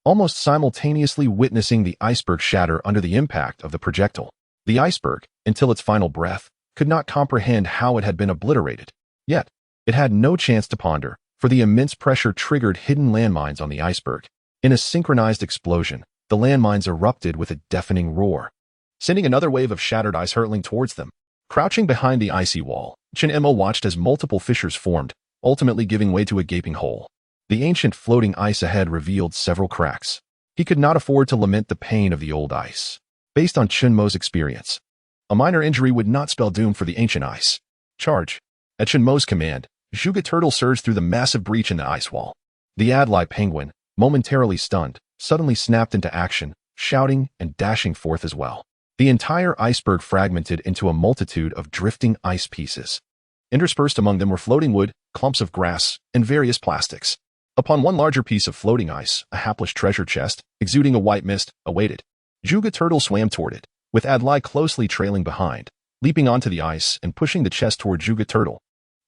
almost simultaneously witnessing the iceberg shatter under the impact of the projectile. The iceberg, until its final breath, could not comprehend how it had been obliterated. Yet, it had no chance to ponder, for the immense pressure triggered hidden landmines on the iceberg. In a synchronized explosion, the landmines erupted with a deafening roar, sending another wave of shattered ice hurtling towards them. Crouching behind the icy wall, Chun Mo watched as multiple fissures formed, ultimately giving way to a gaping hole. The ancient floating ice ahead revealed several cracks. He could not afford to lament the pain of the old ice. Based on Chun Mo's experience, a minor injury would not spell doom for the ancient ice. Charge. At Chun Mo's command, Zhuge Turtle surged through the massive breach in the ice wall. The Adlai Penguin, momentarily stunned, suddenly snapped into action, shouting and dashing forth as well. The entire iceberg fragmented into a multitude of drifting ice pieces. Interspersed among them were floating wood, clumps of grass, and various plastics. Upon one larger piece of floating ice, a hapless treasure chest, exuding a white mist, awaited. Zhuge Turtle swam toward it, with Adlai closely trailing behind, leaping onto the ice and pushing the chest toward Zhuge Turtle.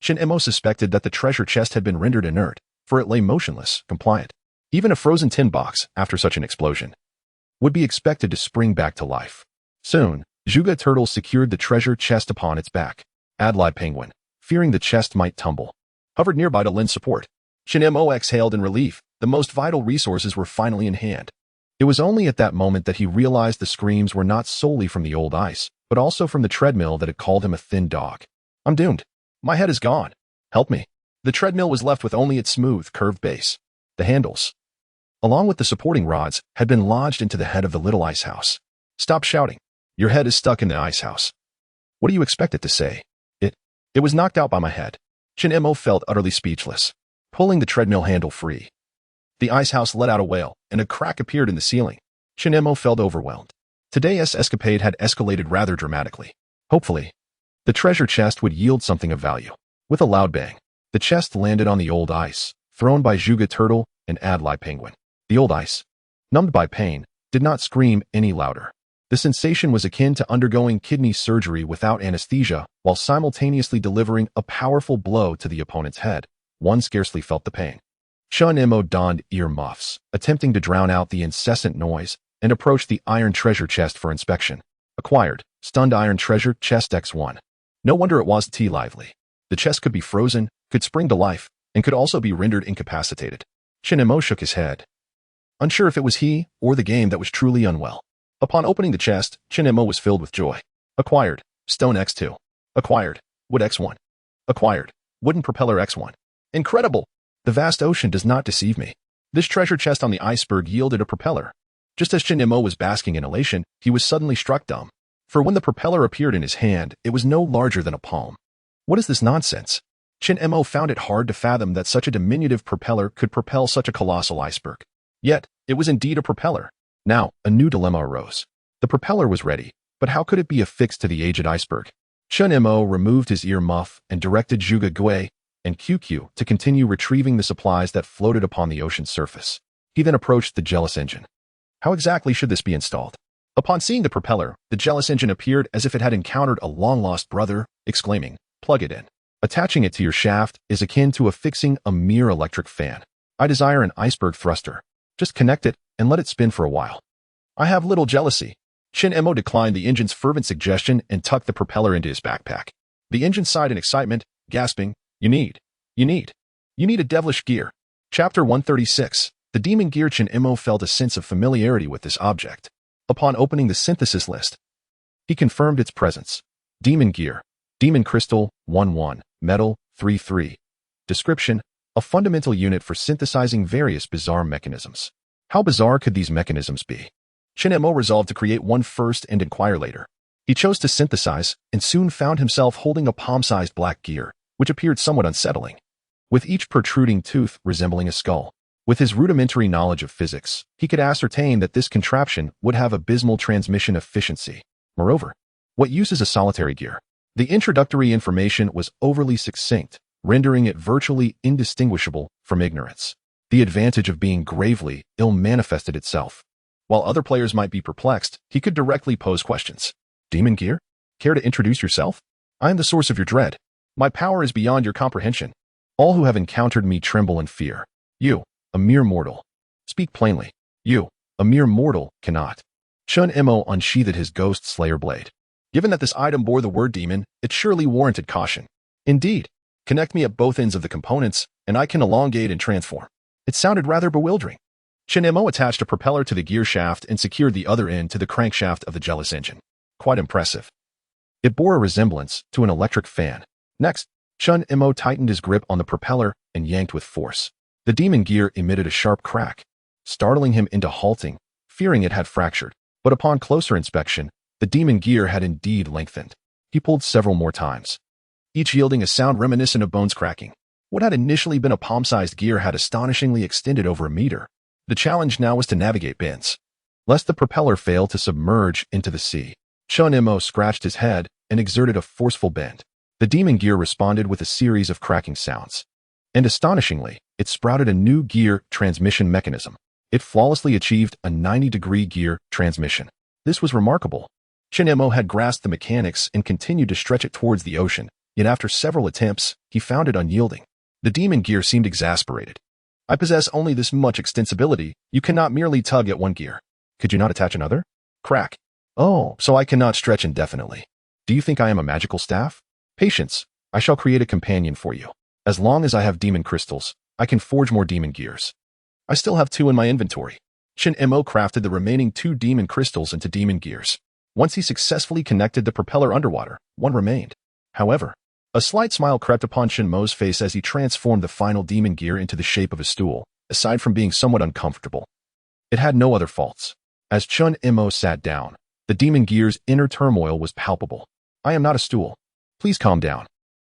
Chun Mo suspected that the treasure chest had been rendered inert, for it lay motionless, compliant. Even a frozen tin box, after such an explosion, would be expected to spring back to life. Soon, Zhuge Turtle secured the treasure chest upon its back. Adlai Penguin, fearing the chest might tumble, hovered nearby to lend support. Chun Mo exhaled in relief. The most vital resources were finally in hand. It was only at that moment that he realized the screams were not solely from the old ice, but also from the treadmill that had called him a thin dog. I'm doomed. My head is gone. Help me. The treadmill was left with only its smooth, curved base. The handles, along with the supporting rods, had been lodged into the head of the little ice house. Stop shouting. Your head is stuck in the ice house. What do you expect it to say? It was knocked out by my head. Chun Mo felt utterly speechless, pulling the treadmill handle free. The ice house let out a wail, and a crack appeared in the ceiling. Chun Mo felt overwhelmed. Today's escapade had escalated rather dramatically. Hopefully, The treasure chest would yield something of value. With a loud bang, the chest landed on the old ice, thrown by Zhuge Turtle and Adlai Penguin. The old ice, numbed by pain, did not scream any louder. The sensation was akin to undergoing kidney surgery without anesthesia while simultaneously delivering a powerful blow to the opponent's head. One scarcely felt the pain. Chun Imo donned ear muffs, attempting to drown out the incessant noise, and approached the iron treasure chest for inspection. Acquired, stunned iron treasure chest X1. No wonder it was too lively. The chest could be frozen, could spring to life, and could also be rendered incapacitated. Chun Imo shook his head, unsure if it was he or the game that was truly unwell. Upon opening the chest, Chun Imo was filled with joy. Acquired, stone X2. Acquired, wood X1. Acquired, wooden propeller X1. Incredible! The vast ocean does not deceive me. This treasure chest on the iceberg yielded a propeller. Just as Chun Imo was basking in elation, he was suddenly struck dumb. For when the propeller appeared in his hand, it was no larger than a palm. What is this nonsense? Chun Imo found it hard to fathom that such a diminutive propeller could propel such a colossal iceberg. Yet, it was indeed a propeller. Now, a new dilemma arose. The propeller was ready, but how could it be affixed to the aged iceberg? Chun Imo removed his ear muff and directed Zhuge Gui and QQ to continue retrieving the supplies that floated upon the ocean's surface. He then approached the jealous engine. How exactly should this be installed? Upon seeing the propeller, the jealous engine appeared as if it had encountered a long-lost brother, exclaiming, "Plug it in." Attaching it to your shaft is akin to affixing a mere electric fan. I desire an iceberg thruster. Just connect it and let it spin for a while. I have little jealousy. Chun Imo declined the engine's fervent suggestion and tucked the propeller into his backpack. The engine sighed in excitement, gasping, You need a devilish gear. Chapter 136. The demon gear. Chun Imo felt a sense of familiarity with this object. Upon opening the synthesis list, he confirmed its presence. Demon gear. Demon crystal, 1-1, metal, 3-3. Description, a fundamental unit for synthesizing various bizarre mechanisms. How bizarre could these mechanisms be? Chun Imo resolved to create one first and inquire later. He chose to synthesize and soon found himself holding a palm-sized black gear, which appeared somewhat unsettling, with each protruding tooth resembling a skull. With his rudimentary knowledge of physics, he could ascertain that this contraption would have abysmal transmission efficiency. Moreover, what use is a solitary gear? The introductory information was overly succinct, rendering it virtually indistinguishable from ignorance. The advantage of being gravely ill manifested itself. While other players might be perplexed, he could directly pose questions. Demon gear? Care to introduce yourself? I am the source of your dread. My power is beyond your comprehension. All who have encountered me tremble in fear. You, a mere mortal. Speak plainly. You, a mere mortal, cannot. Chun Imo unsheathed his ghost slayer blade. Given that this item bore the word demon, it surely warranted caution. Indeed, connect me at both ends of the components, and I can elongate and transform. It sounded rather bewildering. Chun Imo attached a propeller to the gear shaft and secured the other end to the crankshaft of the jealous engine. Quite impressive. It bore a resemblance to an electric fan. Next, Chun Imo tightened his grip on the propeller and yanked with force. The demon gear emitted a sharp crack, startling him into halting, fearing it had fractured. But upon closer inspection, the demon gear had indeed lengthened. He pulled several more times, each yielding a sound reminiscent of bones cracking. What had initially been a palm-sized gear had astonishingly extended over a meter. The challenge now was to navigate bends, lest the propeller fail to submerge into the sea. Chun Imo scratched his head and exerted a forceful bend. The demon gear responded with a series of cracking sounds. And astonishingly, it sprouted a new gear transmission mechanism. It flawlessly achieved a 90-degree gear transmission. This was remarkable. Chun Imo had grasped the mechanics and continued to stretch it towards the ocean, yet after several attempts, he found it unyielding. The demon gear seemed exasperated. I possess only this much extensibility. You cannot merely tug at one gear. Could you not attach another? Crack. Oh, so I cannot stretch indefinitely. Do you think I am a magical staff? Patience. I shall create a companion for you. As long as I have demon crystals, I can forge more demon gears. I still have 2 in my inventory. Chun Imo crafted the remaining 2 demon crystals into demon gears. Once he successfully connected the propeller underwater, 1 remained. However, a slight smile crept upon Chun Mo's face as he transformed the final demon gear into the shape of a stool, aside from being somewhat uncomfortable. It had no other faults. As Chun Imo sat down, the demon gear's inner turmoil was palpable. I am not a stool. Please calm down,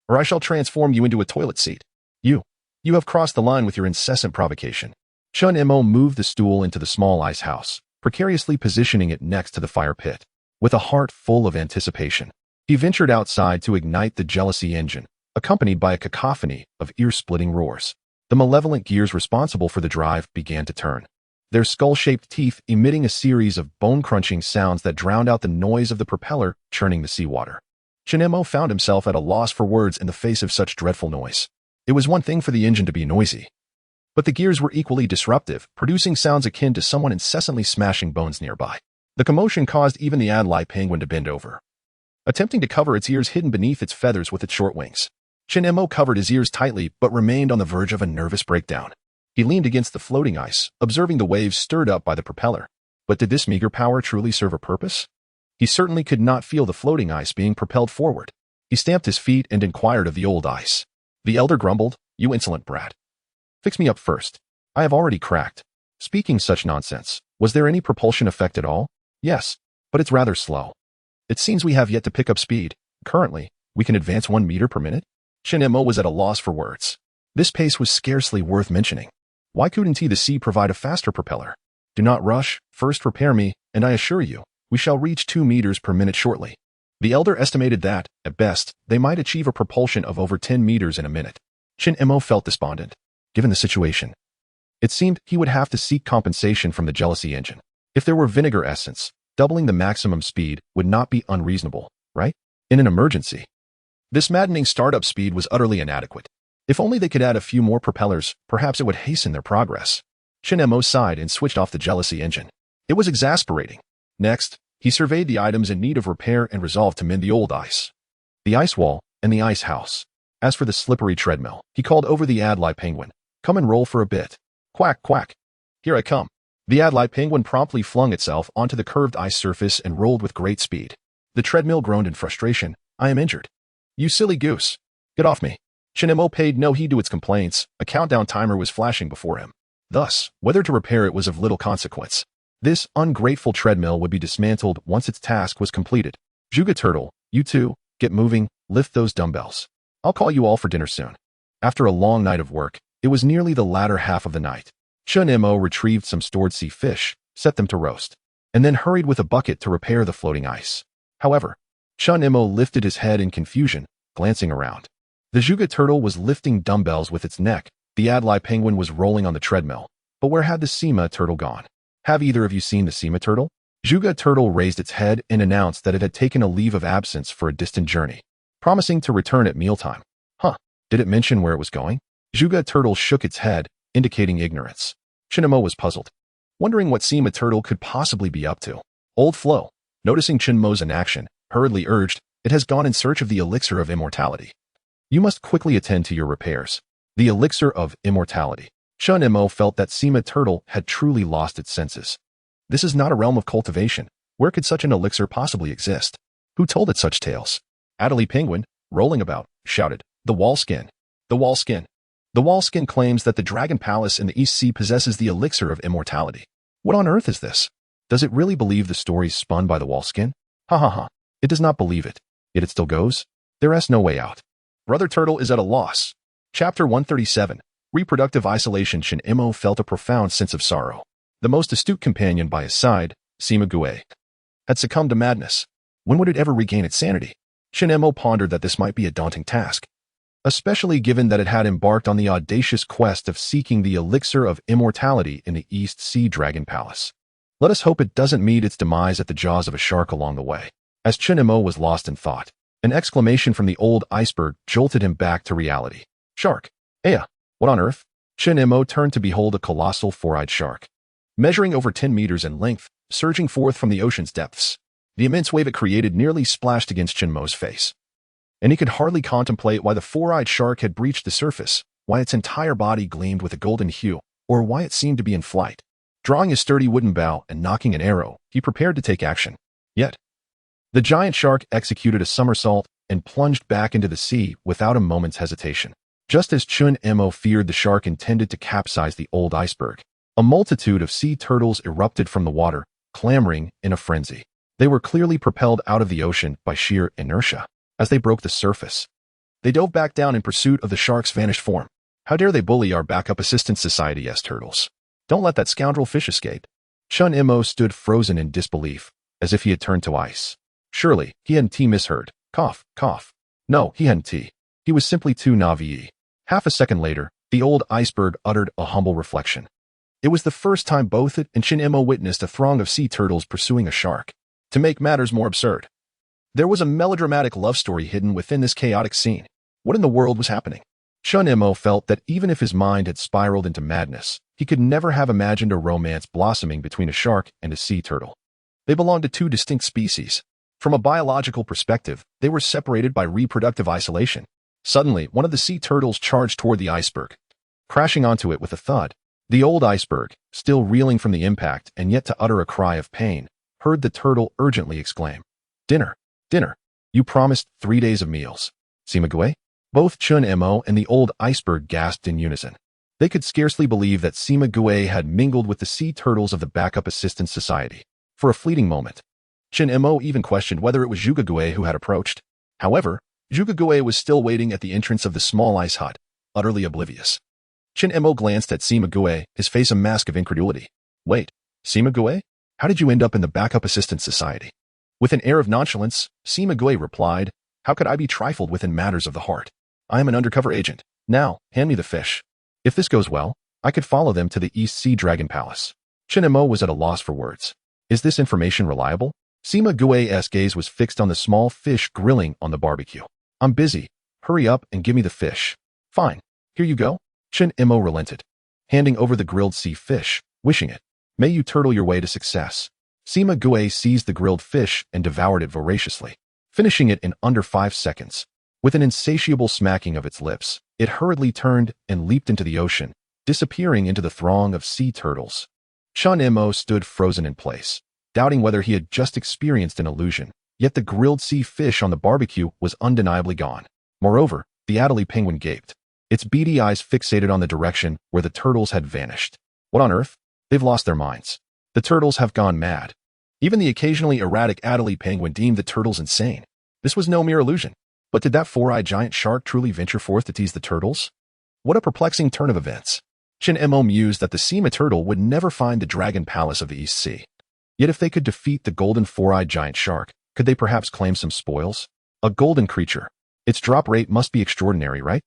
or I shall transform you into a toilet seat. You have crossed the line with your incessant provocation. Chun Imo moved the stool into the small ice house, precariously positioning it next to the fire pit. With a heart full of anticipation, He ventured outside to ignite the jealousy engine, accompanied by a cacophony of ear-splitting roars. The malevolent gears responsible for the drive began to turn, their skull-shaped teeth emitting a series of bone-crunching sounds that drowned out the noise of the propeller churning the seawater. Shin found himself at a loss for words in the face of such dreadful noise. It was one thing for the engine to be noisy, but the gears were equally disruptive, producing sounds akin to someone incessantly smashing bones nearby. The commotion caused even the Adlai penguin to bend over, attempting to cover its ears hidden beneath its feathers with its short wings. Shin covered his ears tightly but remained on the verge of a nervous breakdown. He leaned against the floating ice, observing the waves stirred up by the propeller. But did this meager power truly serve a purpose? He certainly could not feel the floating ice being propelled forward. He stamped his feet and inquired of the old ice. The elder grumbled, "You insolent brat. Fix me up first. I have already cracked." Speaking such nonsense, was there any propulsion effect at all? Yes, but it's rather slow. It seems we have yet to pick up speed. Currently, we can advance 1 meter per minute. Shin was at a loss for words. This pace was scarcely worth mentioning. Why couldn't the sea provide a faster propeller? Do not rush, first prepare me, and I assure you, we shall reach 2 meters per minute shortly. The elder estimated that, at best, they might achieve a propulsion of over 10 meters in a minute. Shin felt despondent. Given the situation, it seemed he would have to seek compensation from the jealousy engine. If there were vinegar essence, doubling the maximum speed would not be unreasonable, right? In an emergency. This maddening startup speed was utterly inadequate. If only they could add a few more propellers, perhaps it would hasten their progress. Shin sighed and switched off the jealousy engine. It was exasperating. Next, he surveyed the items in need of repair and resolved to mend the old ice, the ice wall, and the ice house. As for the slippery treadmill, he called over the Adlai penguin, "Come and roll for a bit." "Quack, quack. Here I come." The Adlai penguin promptly flung itself onto the curved ice surface and rolled with great speed. The treadmill groaned in frustration. "I am injured." "You silly goose. Get off me." Shin paid no heed to its complaints. A countdown timer was flashing before him. Thus, whether to repair it was of little consequence. This ungrateful treadmill would be dismantled once its task was completed. "Juga Turtle, you two, get moving, lift those dumbbells. I'll call you all for dinner soon." After a long night of work, it was nearly the latter half of the night. Shin retrieved some stored sea fish, set them to roast, and then hurried with a bucket to repair the floating ice. However, Shin lifted his head in confusion, glancing around. The Juga Turtle was lifting dumbbells with its neck. The Adlai penguin was rolling on the treadmill. But where had the Sima turtle gone? Have either of you seen the Sima turtle? Juga Turtle raised its head and announced that it had taken a leave of absence for a distant journey, promising to return at mealtime. Huh, did it mention where it was going? Juga Turtle shook its head, indicating ignorance. Shin was puzzled, wondering what Sima turtle could possibly be up to. Old Flo, noticing Chinmo's inaction, hurriedly urged, "It has gone in search of the elixir of immortality. You must quickly attend to your repairs." The elixir of immortality. Shin felt that Sima turtle had truly lost its senses. This is not a realm of cultivation. Where could such an elixir possibly exist? Who told it such tales? Adlai penguin, rolling about, shouted, "The Wallskin! The Wallskin! The Wallskin claims that the Dragon Palace in the East Sea possesses the elixir of immortality. What on earth is this? Does it really believe the stories spun by the Wallskin? Ha ha ha. It does not believe it. Yet it still goes? There is no way out." Brother Turtle is at a loss. Chapter 137. Reproductive Isolation. Shin felt a profound sense of sorrow. The most astute companion by his side, Sima Gue, had succumbed to madness. When would it ever regain its sanity? Shin pondered that this might be a daunting task, especially given that it had embarked on the audacious quest of seeking the elixir of immortality in the East Sea Dragon Palace. Let us hope it doesn't meet its demise at the jaws of a shark along the way. As Shin was lost in thought, an exclamation from the old Iceberg jolted him back to reality. "Shark! Aya! What on earth?" Shin turned to behold a colossal four-eyed shark, measuring over 10 meters in length, surging forth from the ocean's depths. The immense wave it created nearly splashed against Shinmo's face, and he could hardly contemplate why the four-eyed shark had breached the surface, why its entire body gleamed with a golden hue, or why it seemed to be in flight. Drawing his sturdy wooden bow and knocking an arrow, he prepared to take action. Yet, the giant shark executed a somersault and plunged back into the sea without a moment's hesitation. Just as Shin feared the shark intended to capsize the old Iceberg, a multitude of sea turtles erupted from the water, clamoring in a frenzy. They were clearly propelled out of the ocean by sheer inertia. As they broke the surface, they dove back down in pursuit of the shark's vanished form. "How dare they bully our backup assistance society, turtles? Don't let that scoundrel fish escape." Shin stood frozen in disbelief, as if he had turned to ice. Surely, he hadn't misheard. Cough, cough. No, he hadn't tea. He was simply too naive. Half a second later, the old iceberg uttered a humble reflection. It was the first time both it and Shin-Emo witnessed a throng of sea turtles pursuing a shark. To make matters more absurd, there was a melodramatic love story hidden within this chaotic scene. What in the world was happening? Shin-Emo felt that even if his mind had spiraled into madness, he could never have imagined a romance blossoming between a shark and a sea turtle. They belonged to two distinct species. From a biological perspective, they were separated by reproductive isolation. Suddenly, one of the sea turtles charged toward the iceberg, crashing onto it with a thud. The old iceberg, still reeling from the impact and yet to utter a cry of pain, heard the turtle urgently exclaim, "Dinner! Dinner! You promised 3 days of meals. Simague?" Both Chun-Emo and the old iceberg gasped in unison. They could scarcely believe that Simague had mingled with the sea turtles of the Backup Assistance Society. For a fleeting moment, Chun-Emo even questioned whether it was Zhuge who had approached. However, Zhuge was still waiting at the entrance of the small ice hut, utterly oblivious. Chun-Emo glanced at Simague, his face a mask of incredulity. "Wait, Simague? How did you end up in the Backup Assistance Society?" With an air of nonchalance, Simague replied, "How could I be trifled with in matters of the heart? I am an undercover agent. Now, hand me the fish. If this goes well, I could follow them to the East Sea Dragon Palace." Chun-Emo was at a loss for words. Is this information reliable? Simague's gaze was fixed on the small fish grilling on the barbecue. "I'm busy. Hurry up and give me the fish." "Fine. Here you go." Chun-Emo relented, handing over the grilled sea fish, wishing it, "May you turtle your way to success." Simague seized the grilled fish and devoured it voraciously, finishing it in under 5 seconds. With an insatiable smacking of its lips, it hurriedly turned and leaped into the ocean, disappearing into the throng of sea turtles. Chun-Emo stood frozen in place, doubting whether he had just experienced an illusion, yet the grilled sea fish on the barbecue was undeniably gone. Moreover, the Adelie penguin gaped, its beady eyes fixated on the direction where the turtles had vanished. What on earth? They've lost their minds. The turtles have gone mad. Even the occasionally erratic Adelie penguin deemed the turtles insane. This was no mere illusion. But did that four-eyed giant shark truly venture forth to tease the turtles? What a perplexing turn of events. Chun-Emo mused that the Sima turtle would never find the Dragon Palace of the East Sea. Yet if they could defeat the golden four-eyed giant shark, could they perhaps claim some spoils? A golden creature. Its drop rate must be extraordinary, right?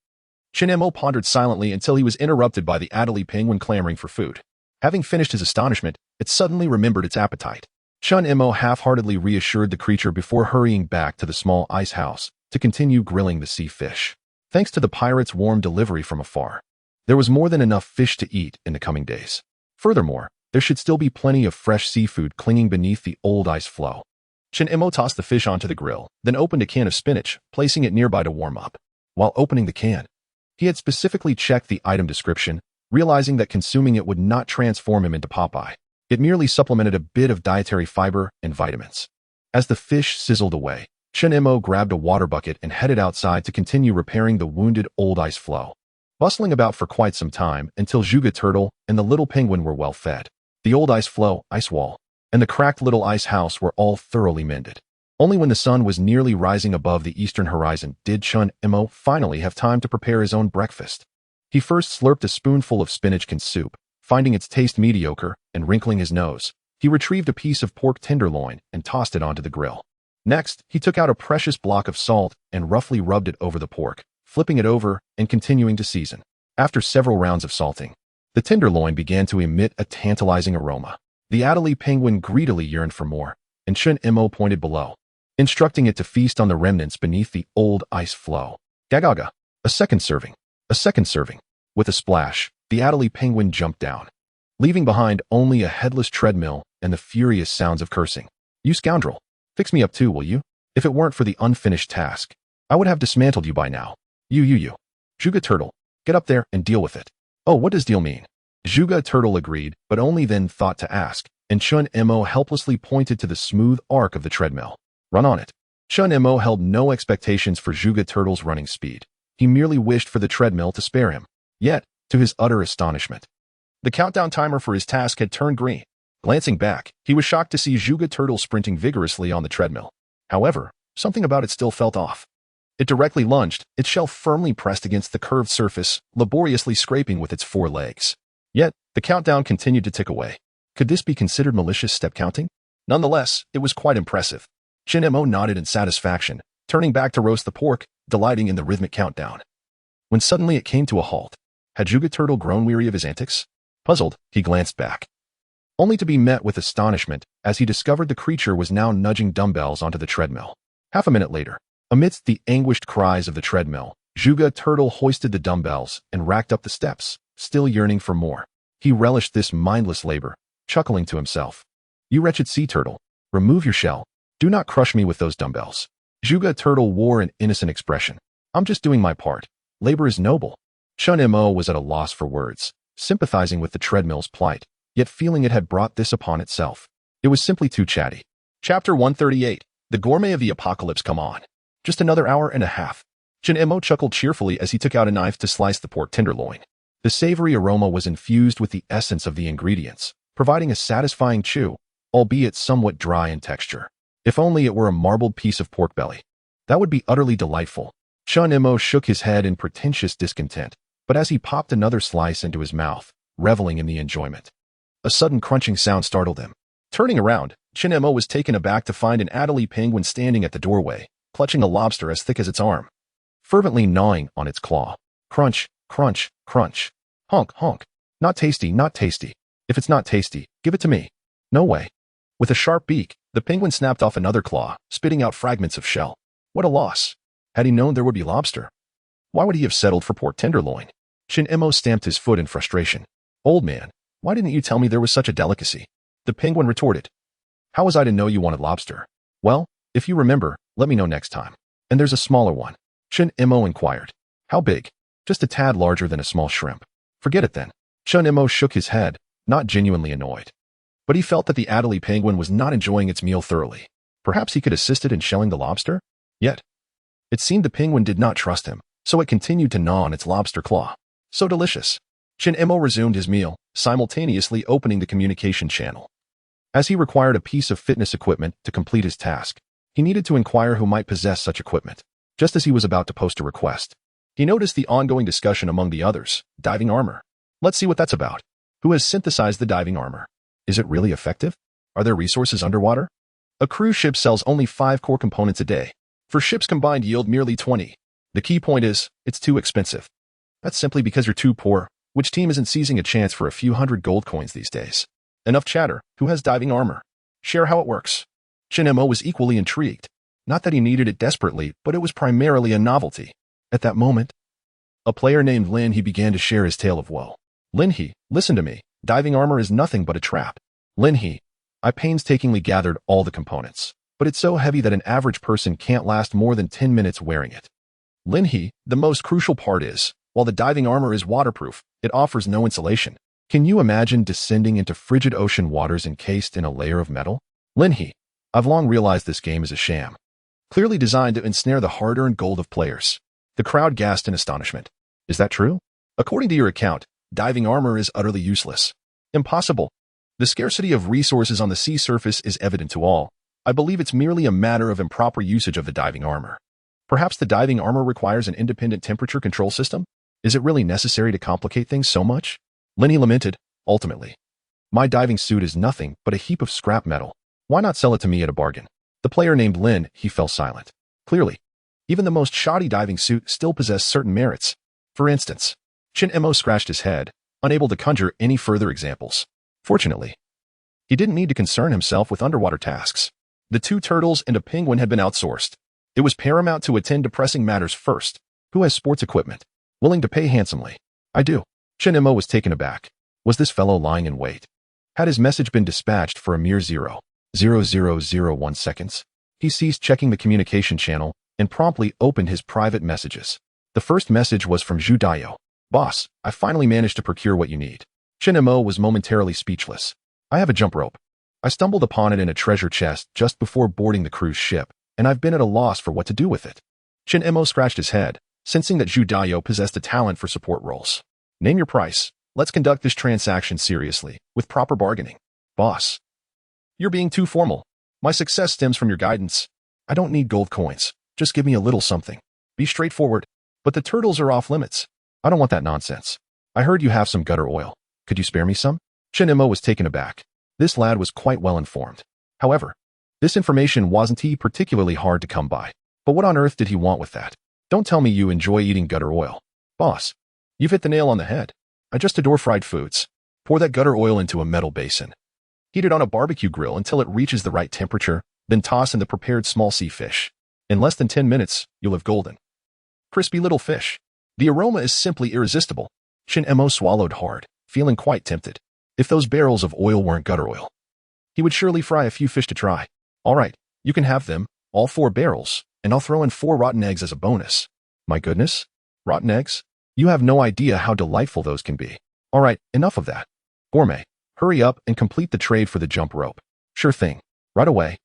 Chun-Emo pondered silently until he was interrupted by the Adelie penguin clamoring for food. Having finished his astonishment, it suddenly remembered its appetite. Chun-Emo half-heartedly reassured the creature before hurrying back to the small ice house to continue grilling the sea fish. Thanks to the pirate's warm delivery from afar, there was more than enough fish to eat in the coming days. Furthermore, there should still be plenty of fresh seafood clinging beneath the old ice floe. Chun-Emo tossed the fish onto the grill, then opened a can of spinach, placing it nearby to warm up. While opening the can, he had specifically checked the item description, realizing that consuming it would not transform him into Popeye. It merely supplemented a bit of dietary fiber and vitamins. As the fish sizzled away, Chun-Emo grabbed a water bucket and headed outside to continue repairing the wounded old ice floe. Bustling about for quite some time until Zhuge Turtle and the little penguin were well fed. The old ice floe, ice wall, and the cracked little ice house were all thoroughly mended. Only when the sun was nearly rising above the eastern horizon did Chun-Emo finally have time to prepare his own breakfast. He first slurped a spoonful of spinach soup, finding its taste mediocre, and wrinkling his nose, he retrieved a piece of pork tenderloin and tossed it onto the grill. Next, he took out a precious block of salt and roughly rubbed it over the pork, flipping it over and continuing to season. After several rounds of salting, the tenderloin began to emit a tantalizing aroma. The Adelie penguin greedily yearned for more, and Chun-Emo pointed below, instructing it to feast on the remnants beneath the old ice floe. Gagaga! A second serving! A second serving! With a splash, the Adelie penguin jumped down, leaving behind only a headless treadmill and the furious sounds of cursing. "You scoundrel! Fix me up too, will you? If it weren't for the unfinished task, I would have dismantled you by now. You. Zhuge Turtle, get up there and deal with it." "Oh, what does deal mean?" Zhuge Turtle agreed, but only then thought to ask, and Chun-Emo helplessly pointed to the smooth arc of the treadmill. "Run on it." Chun-Emo held no expectations for Zhuge Turtle's running speed. He merely wished for the treadmill to spare him. Yet, to his utter astonishment, the countdown timer for his task had turned green. Glancing back, he was shocked to see Zhuge Turtle sprinting vigorously on the treadmill. However, something about it still felt off. It directly lunged, its shell firmly pressed against the curved surface, laboriously scraping with its 4 legs. Yet, the countdown continued to tick away. Could this be considered malicious step counting? Nonetheless, it was quite impressive. Chun-Emo nodded in satisfaction, turning back to roast the pork, delighting in the rhythmic countdown. When suddenly it came to a halt. Had Juga Turtle grown weary of his antics? Puzzled, he glanced back, only to be met with astonishment as he discovered the creature was now nudging dumbbells onto the treadmill. Half a minute later, amidst the anguished cries of the treadmill, Juga Turtle hoisted the dumbbells and racked up the steps, still yearning for more. He relished this mindless labor, chuckling to himself. You wretched sea turtle, remove your shell. Do not crush me with those dumbbells. Juga Turtle wore an innocent expression. I'm just doing my part. Labor is noble. Chun Mo was at a loss for words, sympathizing with the treadmill's plight, yet feeling it had brought this upon itself. It was simply too chatty. Chapter 138. The Gourmet of the Apocalypse. Come on. Just another hour and a half. Chun Mo chuckled cheerfully as he took out a knife to slice the pork tenderloin. The savory aroma was infused with the essence of the ingredients, providing a satisfying chew, albeit somewhat dry in texture. If only it were a marbled piece of pork belly. That would be utterly delightful. Chun Mo shook his head in pretentious discontent, but as he popped another slice into his mouth, reveling in the enjoyment, a sudden crunching sound startled him. Turning around, Chun Mo was taken aback to find an Adelie penguin standing at the doorway, clutching a lobster as thick as its arm, fervently gnawing on its claw. Crunch, crunch, crunch. Honk, honk. Not tasty, not tasty. If it's not tasty, give it to me. No way. With a sharp beak, the penguin snapped off another claw, spitting out fragments of shell. What a loss. Had he known there would be lobster, why would he have settled for pork tenderloin? Chun Mo stamped his foot in frustration. Old man, why didn't you tell me there was such a delicacy? The penguin retorted. How was I to know you wanted lobster? Well, if you remember, let me know next time. And there's a smaller one. Chun Mo inquired. How big? Just a tad larger than a small shrimp. Forget it then. Chun Mo shook his head, not genuinely annoyed. But he felt that the Adelie penguin was not enjoying its meal thoroughly. Perhaps he could assist it in shelling the lobster? Yet, it seemed the penguin did not trust him, so it continued to gnaw on its lobster claw. So delicious. Chun Mo resumed his meal, simultaneously opening the communication channel. As he required a piece of fitness equipment to complete his task, he needed to inquire who might possess such equipment. Just as he was about to post a request, he noticed the ongoing discussion among the others. Diving armor. Let's see what that's about. Who has synthesized the diving armor? Is it really effective? Are there resources underwater? A cruise ship sells only 5 core components a day. For ships combined yield merely 20. The key point is, it's too expensive. That's simply because you're too poor. Which team isn't seizing a chance for a few hundred gold coins these days? Enough chatter. Who has diving armor? Share how it works. Chun Mo was equally intrigued. Not that he needed it desperately, but it was primarily a novelty. At that moment, a player named Lin He began to share his tale of woe. Lin He, listen to me. Diving armor is nothing but a trap. Lin He, I painstakingly gathered all the components, but it's so heavy that an average person can't last more than 10 minutes wearing it. Lin He, the most crucial part is, while the diving armor is waterproof, it offers no insulation. Can you imagine descending into frigid ocean waters encased in a layer of metal? Lin He, I've long realized this game is a sham, clearly designed to ensnare the hard-earned gold of players. The crowd gasped in astonishment. Is that true? According to your account, diving armor is utterly useless. Impossible. The scarcity of resources on the sea surface is evident to all. I believe it's merely a matter of improper usage of the diving armor. Perhaps the diving armor requires an independent temperature control system? Is it really necessary to complicate things so much? Lenny lamented. Ultimately, my diving suit is nothing but a heap of scrap metal. Why not sell it to me at a bargain? The player named Lin He fell silent. Clearly, even the most shoddy diving suit still possessed certain merits. For instance, Chun Mo scratched his head, unable to conjure any further examples. Fortunately, he didn't need to concern himself with underwater tasks. The 2 turtles and a penguin had been outsourced. It was paramount to attend to pressing matters first. Who has sports equipment? Willing to pay handsomely. I do. Chun Mo was taken aback. Was this fellow lying in wait? Had his message been dispatched for a mere 0.0001 seconds? He ceased checking the communication channel and promptly opened his private messages. The first message was from Zhu Daio. Boss, I finally managed to procure what you need. Chun Mo was momentarily speechless. I have a jump rope. I stumbled upon it in a treasure chest just before boarding the cruise ship, and I've been at a loss for what to do with it. Chun Mo scratched his head, sensing that Zhu Daio possessed a talent for support roles. Name your price. Let's conduct this transaction seriously, with proper bargaining. Boss, you're being too formal. My success stems from your guidance. I don't need gold coins. Just give me a little something. Be straightforward. But the turtles are off limits. I don't want that nonsense. I heard you have some gutter oil. Could you spare me some? Chun Mo was taken aback. This lad was quite well informed. However, this information wasn't particularly hard to come by. But what on earth did he want with that? Don't tell me you enjoy eating gutter oil. Boss, you've hit the nail on the head. I just adore fried foods. Pour that gutter oil into a metal basin. Heat it on a barbecue grill until it reaches the right temperature, then toss in the prepared small sea fish. In less than 10 minutes, you'll have golden, crispy little fish. The aroma is simply irresistible. Shin Mo swallowed hard, feeling quite tempted. If those barrels of oil weren't gutter oil, he would surely fry a few fish to try. All right, you can have them, all 4 barrels, and I'll throw in 4 rotten eggs as a bonus. My goodness, rotten eggs? You have no idea how delightful those can be. All right, enough of that. Gourmet, hurry up and complete the trade for the jump rope. Sure thing. Right away.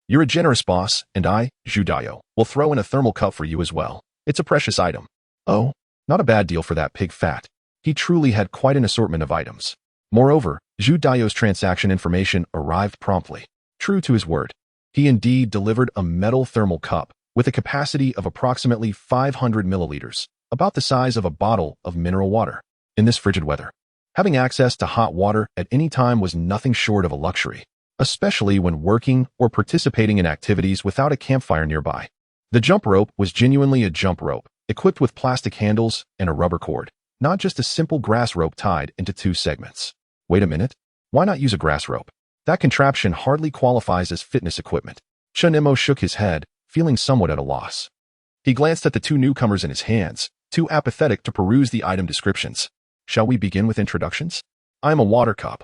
You're a generous boss, and I, Judayo, will throw in a thermal cup for you as well. It's a precious item. Oh, not a bad deal for that pig fat. He truly had quite an assortment of items. Moreover, Judayo's transaction information arrived promptly. True to his word, he indeed delivered a metal thermal cup with a capacity of approximately 500 milliliters, about the size of a bottle of mineral water. In this frigid weather, having access to hot water at any time was nothing short of a luxury, especially when working or participating in activities without a campfire nearby. The jump rope was genuinely a jump rope, equipped with plastic handles and a rubber cord, not just a simple grass rope tied into 2 segments. Wait a minute, why not use a grass rope? That contraption hardly qualifies as fitness equipment. Chun Mo shook his head, feeling somewhat at a loss. He glanced at the 2 newcomers in his hands, too apathetic to peruse the item descriptions. Shall we begin with introductions? I am a water cup.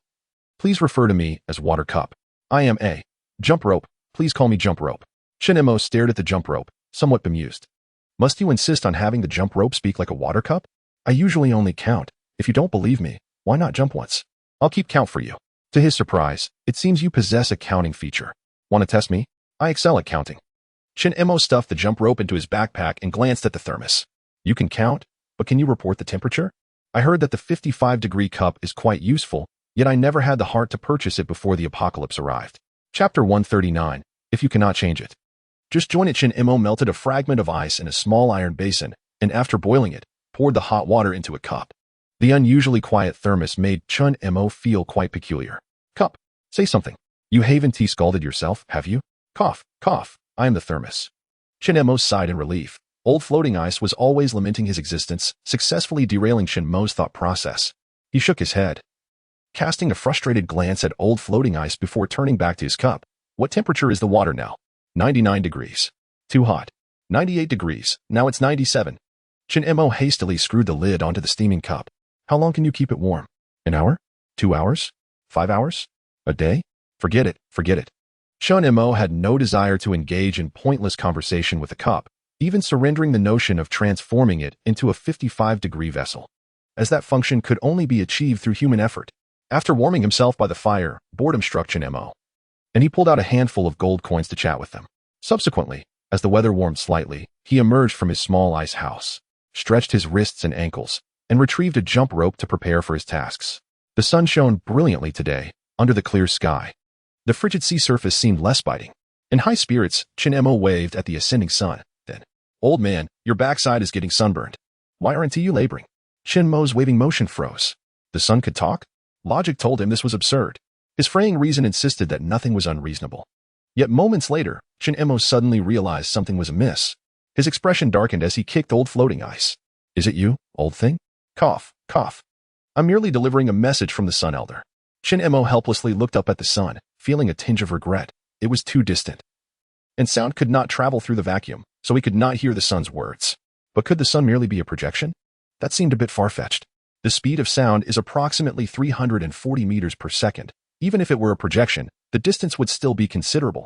Please refer to me as water cup. I am a jump rope. Please call me jump rope. Chun Mo stared at the jump rope, somewhat bemused. Must you insist on having the jump rope speak like a water cup? I usually only count. If you don't believe me, why not jump once? I'll keep count for you. To his surprise, it seems you possess a counting feature. Want to test me? I excel at counting. Chun Mo stuffed the jump rope into his backpack and glanced at the thermos. You can count, but can you report the temperature? I heard that the 55-degree cup is quite useful, yet I never had the heart to purchase it before the apocalypse arrived. Chapter 139, If You Cannot Change It. Just join it. Chun Mo melted a fragment of ice in a small iron basin, and after boiling it, poured the hot water into a cup. The unusually quiet thermos made Chun Mo feel quite peculiar. Cup, say something. You haven't tea scalded yourself, have you? Cough, cough, I am the thermos. Chun Mo sighed in relief. Old floating ice was always lamenting his existence, successfully derailing Chun Mo's thought process. He shook his head, casting a frustrated glance at old floating ice before turning back to his cup. What temperature is the water now? 99 degrees. Too hot. 98 degrees. Now it's 97. Chun Mo hastily screwed the lid onto the steaming cup. How long can you keep it warm? An hour? 2 hours? 5 hours? A day? Forget it, forget it. Chun Mo had no desire to engage in pointless conversation with the cup, even surrendering the notion of transforming it into a 55-degree vessel, as that function could only be achieved through human effort. After warming himself by the fire, boredom struck Chun Mo, and he pulled out a handful of gold coins to chat with them. Subsequently, as the weather warmed slightly, he emerged from his small ice house, stretched his wrists and ankles, and retrieved a jump rope to prepare for his tasks. The sun shone brilliantly today, under the clear sky. The frigid sea surface seemed less biting. In high spirits, Chun Mo waved at the ascending sun. Then, old man, your backside is getting sunburned. Why aren't you laboring? Chun Mo's waving motion froze. The sun could talk? Logic told him this was absurd. His fraying reason insisted that nothing was unreasonable. Yet moments later, Chun Mo suddenly realized something was amiss. His expression darkened as he kicked old floating ice. Is it you, old thing? Cough, cough. I'm merely delivering a message from the Sun Elder. Chun Mo helplessly looked up at the sun, feeling a tinge of regret. It was too distant, and sound could not travel through the vacuum, so he could not hear the sun's words. But could the sun merely be a projection? That seemed a bit far-fetched. The speed of sound is approximately 340 meters per second. Even if it were a projection, the distance would still be considerable.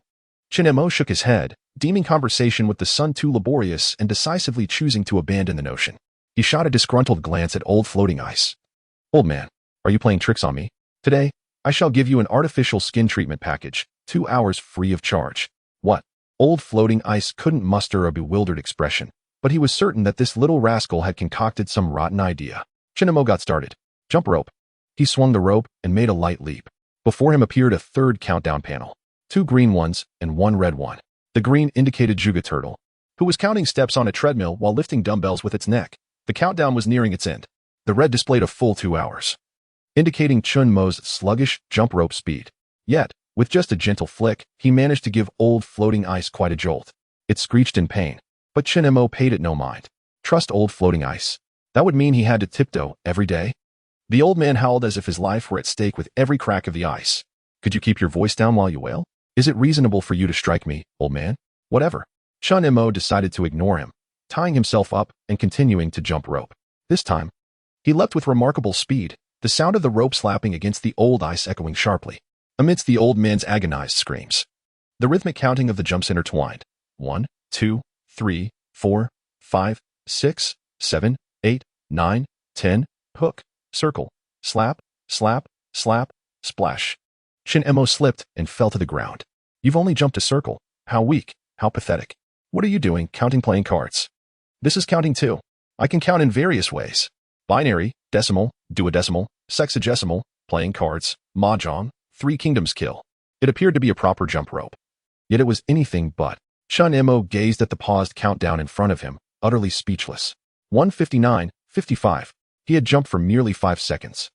Chun Mo shook his head, deeming conversation with the sun too laborious and decisively choosing to abandon the notion. He shot a disgruntled glance at old floating ice. Old man, are you playing tricks on me? Today, I shall give you an artificial skin treatment package, 2 hours free of charge. What? Old floating ice couldn't muster a bewildered expression, but he was certain that this little rascal had concocted some rotten idea. Chun Mo got started. Jump rope. He swung the rope and made a light leap. Before him appeared a third countdown panel. 2 green ones and 1 red one. The green indicated Juga Turtle, who was counting steps on a treadmill while lifting dumbbells with its neck. The countdown was nearing its end. The red displayed a full 2 hours, indicating Chun Mo's sluggish jump rope speed. Yet, with just a gentle flick, he managed to give old floating ice quite a jolt. It screeched in pain, But Chin Mo paid it no mind. Trust old floating ice. That would mean he had to tiptoe every day? The old man howled as if his life were at stake with every crack of the ice. Could you keep your voice down while you wail? Is it reasonable for you to strike me, old man? Whatever. Chin Mo decided to ignore him, tying himself up and continuing to jump rope. This time, he leapt with remarkable speed, the sound of the rope slapping against the old ice echoing sharply, amidst the old man's agonized screams. The rhythmic counting of the jumps intertwined. 1, 2, 3, 4, 5, 6, 7, 8, 9, 10, hook, circle, slap, slap, slap, splash. Chin Mo slipped and fell to the ground. You've only jumped a circle. How weak, how pathetic. What are you doing, counting playing cards? This is counting too. I can count in various ways. Binary, decimal, duodecimal, sexagesimal, playing cards, mahjong, 3 kingdoms kill. It appeared to be a proper jump rope. Yet it was anything but. Chin Mo gazed at the paused countdown in front of him, utterly speechless. 1:59, 55. He had jumped for merely 5 seconds.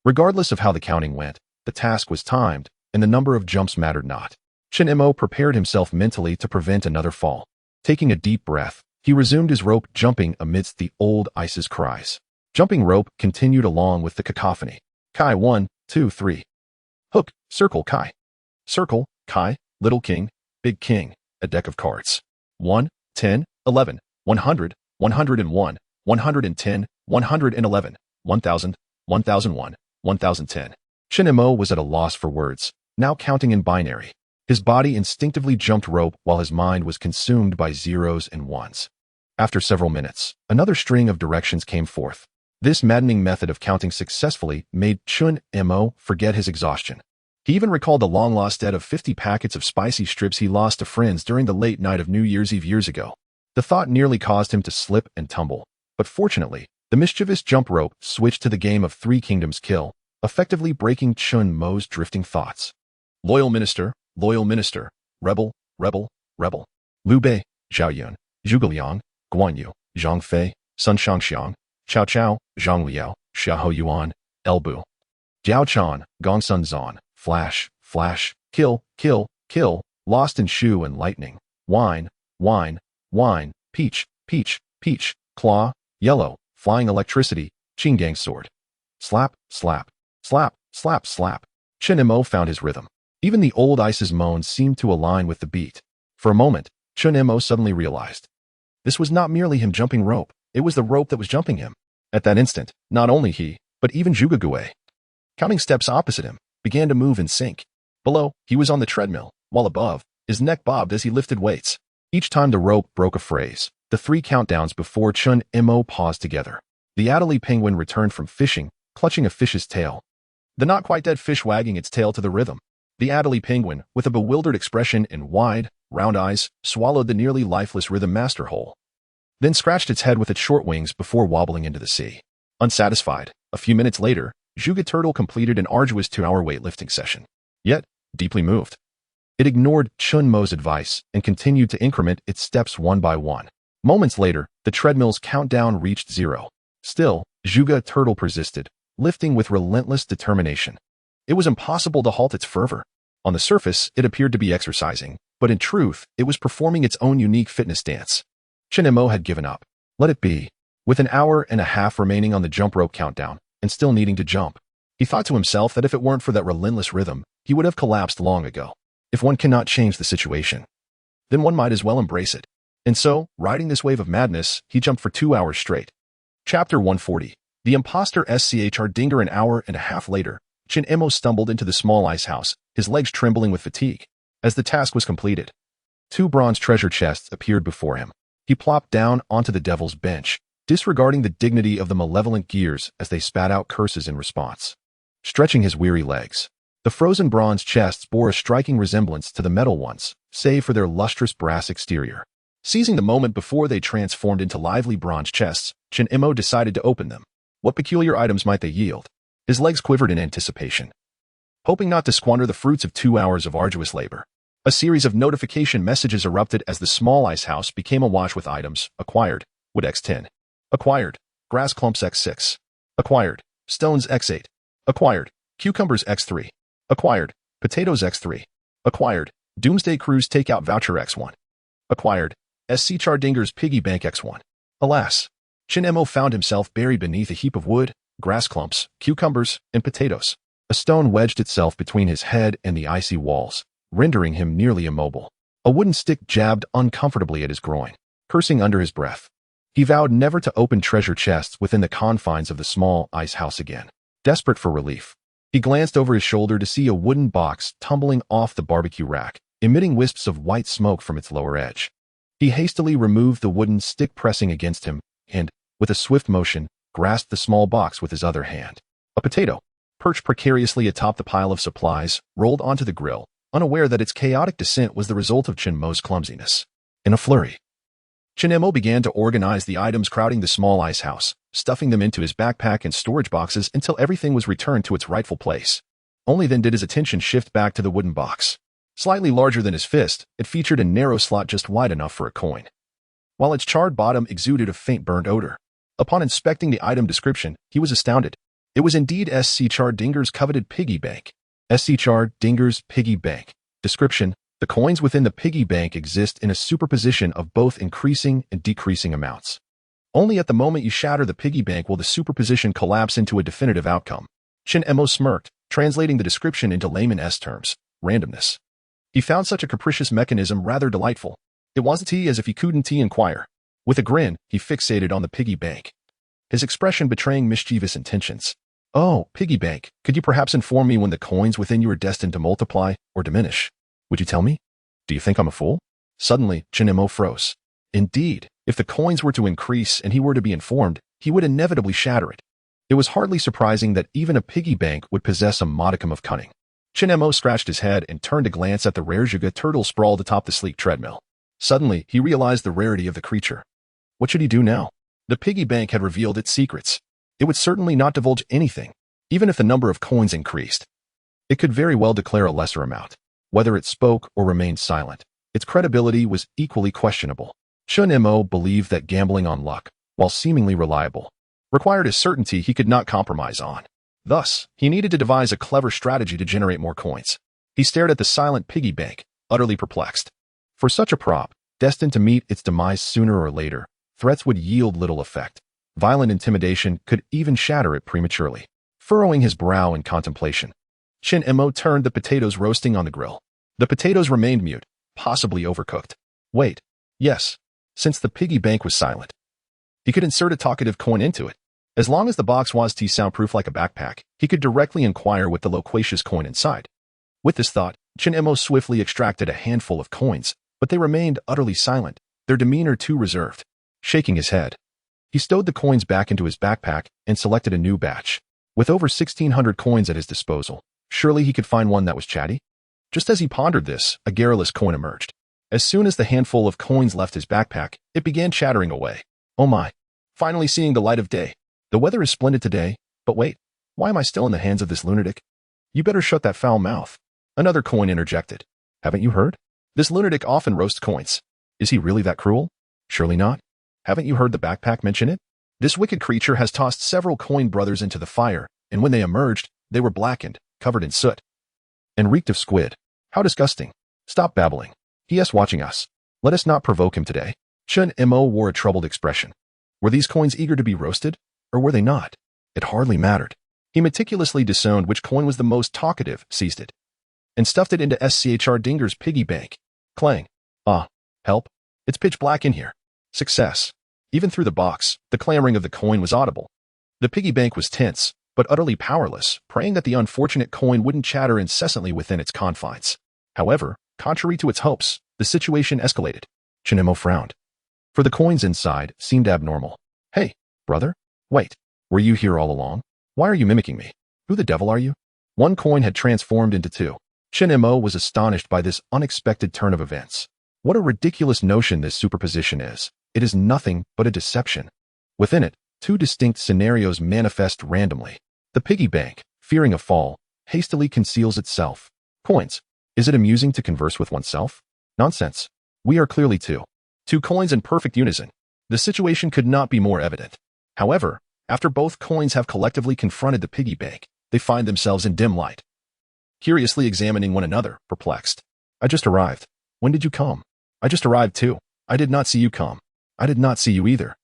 Regardless of how the counting went, the task was timed, and the number of jumps mattered not. Chin Mo prepared himself mentally to prevent another fall. Taking a deep breath, he resumed his rope jumping amidst the old ice's cries. Jumping rope continued along with the cacophony. Kai 1, 2, 3. Hook, circle, Kai. Circle, Kai, little king, big king, a deck of cards. 1, 10, 11, 100, 101, 110, 111, 1000, 1001, 1010. Chin Mo was at a loss for words, now counting in binary. His body instinctively jumped rope while his mind was consumed by zeros and ones. After several minutes, another string of directions came forth. This maddening method of counting successfully made Chin Mo forget his exhaustion. He even recalled the long-lost debt of 50 packets of spicy strips he lost to friends during the late night of New Year's Eve years ago. The thought nearly caused him to slip and tumble, but fortunately, the mischievous jump rope switched to the game of 3 kingdoms kill, effectively breaking Chin Mo's drifting thoughts. Loyal minister, rebel, rebel, rebel. Liu Bei, Zhao Yun, Zhuge Liang, Guan Yu, Zhang Fei, Sun Shangxiang, Cao Cao, Zhang Liao, Xiahou Yuan, Elbu. Jiao Chan, Gong Sun Zan, flash, flash, kill, kill, kill, lost in shoe and lightning. Wine, wine, wine, peach, peach, peach, claw, yellow, flying electricity, Qinggang sword. Slap, slap, slap, slap, slap. Chin Mo found his rhythm. Even the old ice's moans seemed to align with the beat. For a moment, Chin Mo suddenly realized. This was not merely him jumping rope, it was the rope that was jumping him. At that instant, not only he, but even Zhuge Gui, counting steps opposite him, began to move in sync. Below, he was on the treadmill, while above, his neck bobbed as he lifted weights. Each time the rope broke a phrase, the 3 countdowns before Chin Mo paused together. The Adelie penguin returned from fishing, clutching a fish's tail. The not-quite-dead fish wagging its tail to the rhythm. The Adelie penguin, with a bewildered expression and wide, round eyes, swallowed the nearly lifeless rhythm master whole, then scratched its head with its short wings before wobbling into the sea. Unsatisfied, a few minutes later, Zhuge Turtle completed an arduous 2-hour weightlifting session. Yet, deeply moved, it ignored Chin Mo's advice and continued to increment its steps one by one. Moments later, the treadmill's countdown reached 0. Still, Zhuge Turtle persisted, lifting with relentless determination. It was impossible to halt its fervor. On the surface, it appeared to be exercising, but in truth, it was performing its own unique fitness dance. Chin Mo had given up. Let it be. With an hour and a half remaining on the jump rope countdown, and still needing to jump, he thought to himself that if it weren't for that relentless rhythm, he would have collapsed long ago. If one cannot change the situation, then one might as well embrace it. And so, riding this wave of madness, he jumped for 2 hours straight. Chapter 140. The imposter SCHR Dinger. An hour and a half later, Chin Mo stumbled into the small ice house, his legs trembling with fatigue. As the task was completed, 2 bronze treasure chests appeared before him. He plopped down onto the devil's bench, disregarding the dignity of the malevolent gears as they spat out curses in response. Stretching his weary legs, the frozen bronze chests bore a striking resemblance to the metal ones, save for their lustrous brass exterior. Seizing the moment before they transformed into lively bronze chests, Chin Mo decided to open them. What peculiar items might they yield? His legs quivered in anticipation. Hoping not to squander the fruits of 2 hours of arduous labor, a series of notification messages erupted as the small ice house became awash with items. Acquired, wood X10. Acquired, grass clumps X6. Acquired, stones X8. Acquired, cucumbers X3. Acquired, potatoes X3. Acquired, Doomsday Cruise takeout voucher X1. Acquired, SC Chardinger's Piggy Bank X1. Alas, Chin Mo found himself buried beneath a heap of wood, grass clumps, cucumbers, and potatoes. A stone wedged itself between his head and the icy walls, rendering him nearly immobile. A wooden stick jabbed uncomfortably at his groin. Cursing under his breath, he vowed never to open treasure chests within the confines of the small ice house again. Desperate for relief, he glanced over his shoulder to see a wooden box tumbling off the barbecue rack, emitting wisps of white smoke from its lower edge. He hastily removed the wooden stick pressing against him and, with a swift motion, grasped the small box with his other hand. A potato, perched precariously atop the pile of supplies, rolled onto the grill, unaware that its chaotic descent was the result of Chin Mo's clumsiness. In a flurry, Chin Mo began to organize the items crowding the small ice house, stuffing them into his backpack and storage boxes until everything was returned to its rightful place. Only then did his attention shift back to the wooden box. Slightly larger than his fist, it featured a narrow slot just wide enough for a coin, while its charred bottom exuded a faint burnt odor. Upon inspecting the item description, he was astounded. It was indeed SC Chardinger's coveted piggy bank. SC Chardinger's piggy bank. Description: the coins within the piggy bank exist in a superposition of both increasing and decreasing amounts. Only at the moment you shatter the piggy bank will the superposition collapse into a definitive outcome. Chin Mo smirked, translating the description into layman's terms: randomness. He found such a capricious mechanism rather delightful. It wasn't as if he couldn't inquire. With a grin, he fixated on the piggy bank, his expression betraying mischievous intentions. "Oh, piggy bank, could you perhaps inform me when the coins within you are destined to multiply or diminish? Would you tell me? Do you think I'm a fool?" Suddenly, Chin Mo froze. Indeed, if the coins were to increase and he were to be informed, he would inevitably shatter it. It was hardly surprising that even a piggy bank would possess a modicum of cunning. Chin Mo scratched his head and turned to glance at the rare Juga turtle sprawled atop the sleek treadmill. Suddenly, he realized the rarity of the creature. What should he do now? The piggy bank had revealed its secrets. It would certainly not divulge anything, even if the number of coins increased. It could very well declare a lesser amount. Whether it spoke or remained silent, its credibility was equally questionable. Chin Mo believed that gambling on luck, while seemingly reliable, required a certainty he could not compromise on. Thus, he needed to devise a clever strategy to generate more coins. He stared at the silent piggy bank, utterly perplexed. For such a prop, destined to meet its demise sooner or later, threats would yield little effect. Violent intimidation could even shatter it prematurely. Furrowing his brow in contemplation, Chin Mo turned the potatoes roasting on the grill. The potatoes remained mute, possibly overcooked. Wait. Yes. Since the piggy bank was silent, he could insert a talkative coin into it. As long as the box was soundproof like a backpack, he could directly inquire with the loquacious coin inside. With this thought, Chin Mo swiftly extracted a handful of coins, but they remained utterly silent, their demeanor too reserved. Shaking his head, he stowed the coins back into his backpack and selected a new batch. With over 1,600 coins at his disposal, surely he could find one that was chatty? Just as he pondered this, a garrulous coin emerged. As soon as the handful of coins left his backpack, it began chattering away. Oh my! Finally seeing the light of day. The weather is splendid today, but wait, why am I still in the hands of this lunatic? You better shut that foul mouth. Another coin interjected. Haven't you heard? This lunatic often roasts coins. Is he really that cruel? Surely not. Haven't you heard the backpack mention it? This wicked creature has tossed several coin brothers into the fire, and when they emerged, they were blackened, covered in soot, and reeked of squid. How disgusting. Stop babbling. He is watching us. Let us not provoke him today. Chin Mo wore a troubled expression. Were these coins eager to be roasted, or were they not? It hardly mattered. He meticulously discerned which coin was the most talkative, seized it, and stuffed it into Chardinger's piggy bank. Clang. Ah, help. It's pitch black in here. Success. Even through the box, the clamoring of the coin was audible. The piggy bank was tense, but utterly powerless, praying that the unfortunate coin wouldn't chatter incessantly within its confines. However, contrary to its hopes, the situation escalated. Chin Mo frowned, for the coins inside seemed abnormal. Hey, brother, wait, were you here all along? Why are you mimicking me? Who the devil are you? One coin had transformed into two. Chin Mo was astonished by this unexpected turn of events. What a ridiculous notion this superposition is. It is nothing but a deception. Within it, two distinct scenarios manifest randomly. The piggy bank, fearing a fall, hastily conceals itself. Coins. Is it amusing to converse with oneself? Nonsense. We are clearly two. Two coins in perfect unison. The situation could not be more evident. However, after both coins have collectively confronted the piggy bank, they find themselves in dim light, curiously examining one another, perplexed. I just arrived. When did you come? I just arrived too. I did not see you come. I did not see you either.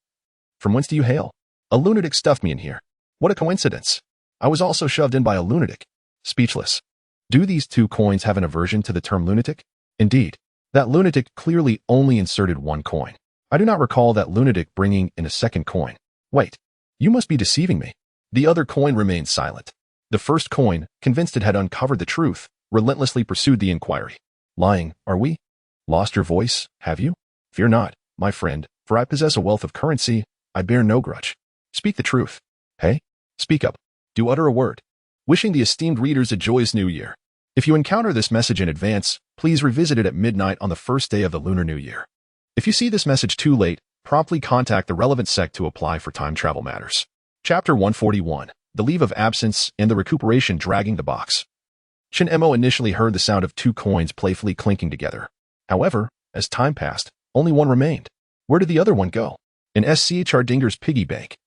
From whence do you hail? A lunatic stuffed me in here. What a coincidence. I was also shoved in by a lunatic. Speechless. Do these two coins have an aversion to the term lunatic? Indeed. That lunatic clearly only inserted one coin. I do not recall that lunatic bringing in a second coin. Wait. You must be deceiving me. The other coin remained silent. The first coin, convinced it had uncovered the truth, relentlessly pursued the inquiry. Lying, are we? Lost your voice, have you? Fear not, my friend, for I possess a wealth of currency. I bear no grudge. Speak the truth. Hey? Speak up. Do utter a word. Wishing the esteemed readers a joyous new year. If you encounter this message in advance, please revisit it at midnight on the first day of the Lunar New Year. If you see this message too late, promptly contact the relevant sect to apply for time travel matters. Chapter 141. The Leave of Absence and the Recuperation Dragging the Box. Shin Emo initially heard the sound of two coins playfully clinking together. However, as time passed, only one remained. Where did the other one go? In Schr Dinger's piggy bank.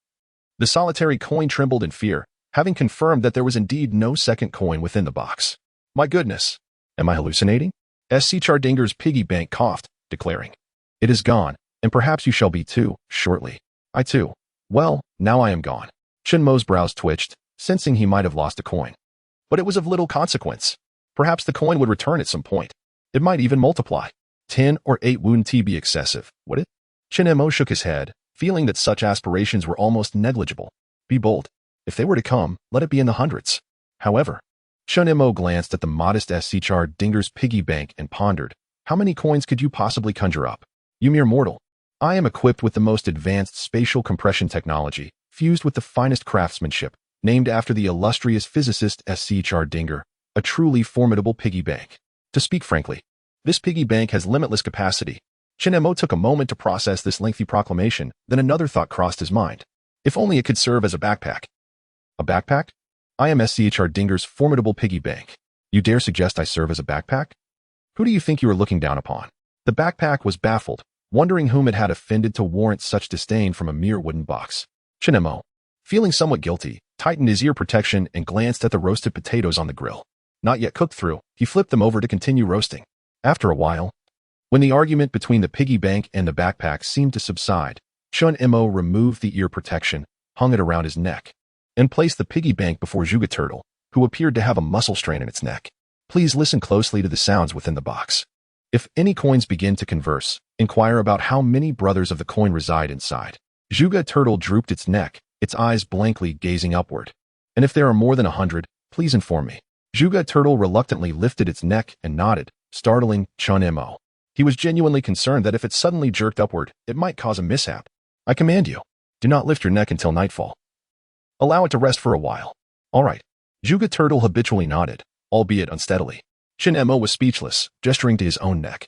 The solitary coin trembled in fear, having confirmed that there was indeed no second coin within the box. My goodness! Am I hallucinating? Schr Dinger's piggy bank coughed, declaring, It is gone, and perhaps you shall be too, shortly. I too. Well, now I am gone. Shin Mo's brows twitched, sensing he might have lost a coin. But it was of little consequence. Perhaps the coin would return at some point. It might even multiply. 10 or 8 wouldn't be excessive, would it? Shin Mo shook his head, feeling that such aspirations were almost negligible. Be bold. If they were to come, let it be in the hundreds. However, Shin Mo glanced at the modest Schr Dinger's piggy bank and pondered, how many coins could you possibly conjure up? You mere mortal. I am equipped with the most advanced spatial compression technology, fused with the finest craftsmanship, named after the illustrious physicist Schr Dinger, a truly formidable piggy bank. To speak frankly, this piggy bank has limitless capacity. Shin Mo took a moment to process this lengthy proclamation, then another thought crossed his mind. If only it could serve as a backpack. A backpack? I am Schr Dinger's formidable piggy bank. You dare suggest I serve as a backpack? Who do you think you are looking down upon? The backpack was baffled, wondering whom it had offended to warrant such disdain from a mere wooden box. Shin Mo, feeling somewhat guilty, tightened his ear protection and glanced at the roasted potatoes on the grill. Not yet cooked through, he flipped them over to continue roasting. After a while, when the argument between the piggy bank and the backpack seemed to subside, Shin Mo removed the ear protection, hung it around his neck, and placed the piggy bank before Juga Turtle, who appeared to have a muscle strain in its neck. Please listen closely to the sounds within the box. If any coins begin to converse, inquire about how many brothers of the coin reside inside. Juga Turtle drooped its neck, its eyes blankly gazing upward. And if there are more than 100, please inform me. Juga Turtle reluctantly lifted its neck and nodded, startling Shin Mo. He was genuinely concerned that if it suddenly jerked upward, it might cause a mishap. I command you, do not lift your neck until nightfall. Allow it to rest for a while. All right. Juga Turtle habitually nodded, albeit unsteadily. Shin Mo was speechless, gesturing to his own neck,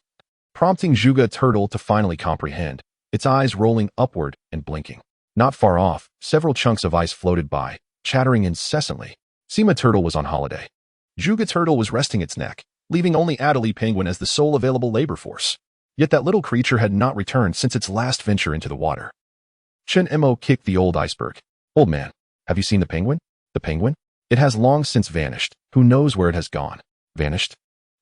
prompting Juga Turtle to finally comprehend, its eyes rolling upward and blinking. Not far off, several chunks of ice floated by, chattering incessantly. Sima Turtle was on holiday. Juga Turtle was resting its neck, leaving only Adelie Penguin as the sole available labor force. Yet that little creature had not returned since its last venture into the water. Shin Mo kicked the old iceberg. Old man, have you seen the penguin? The penguin? It has long since vanished. Who knows where it has gone? Vanished?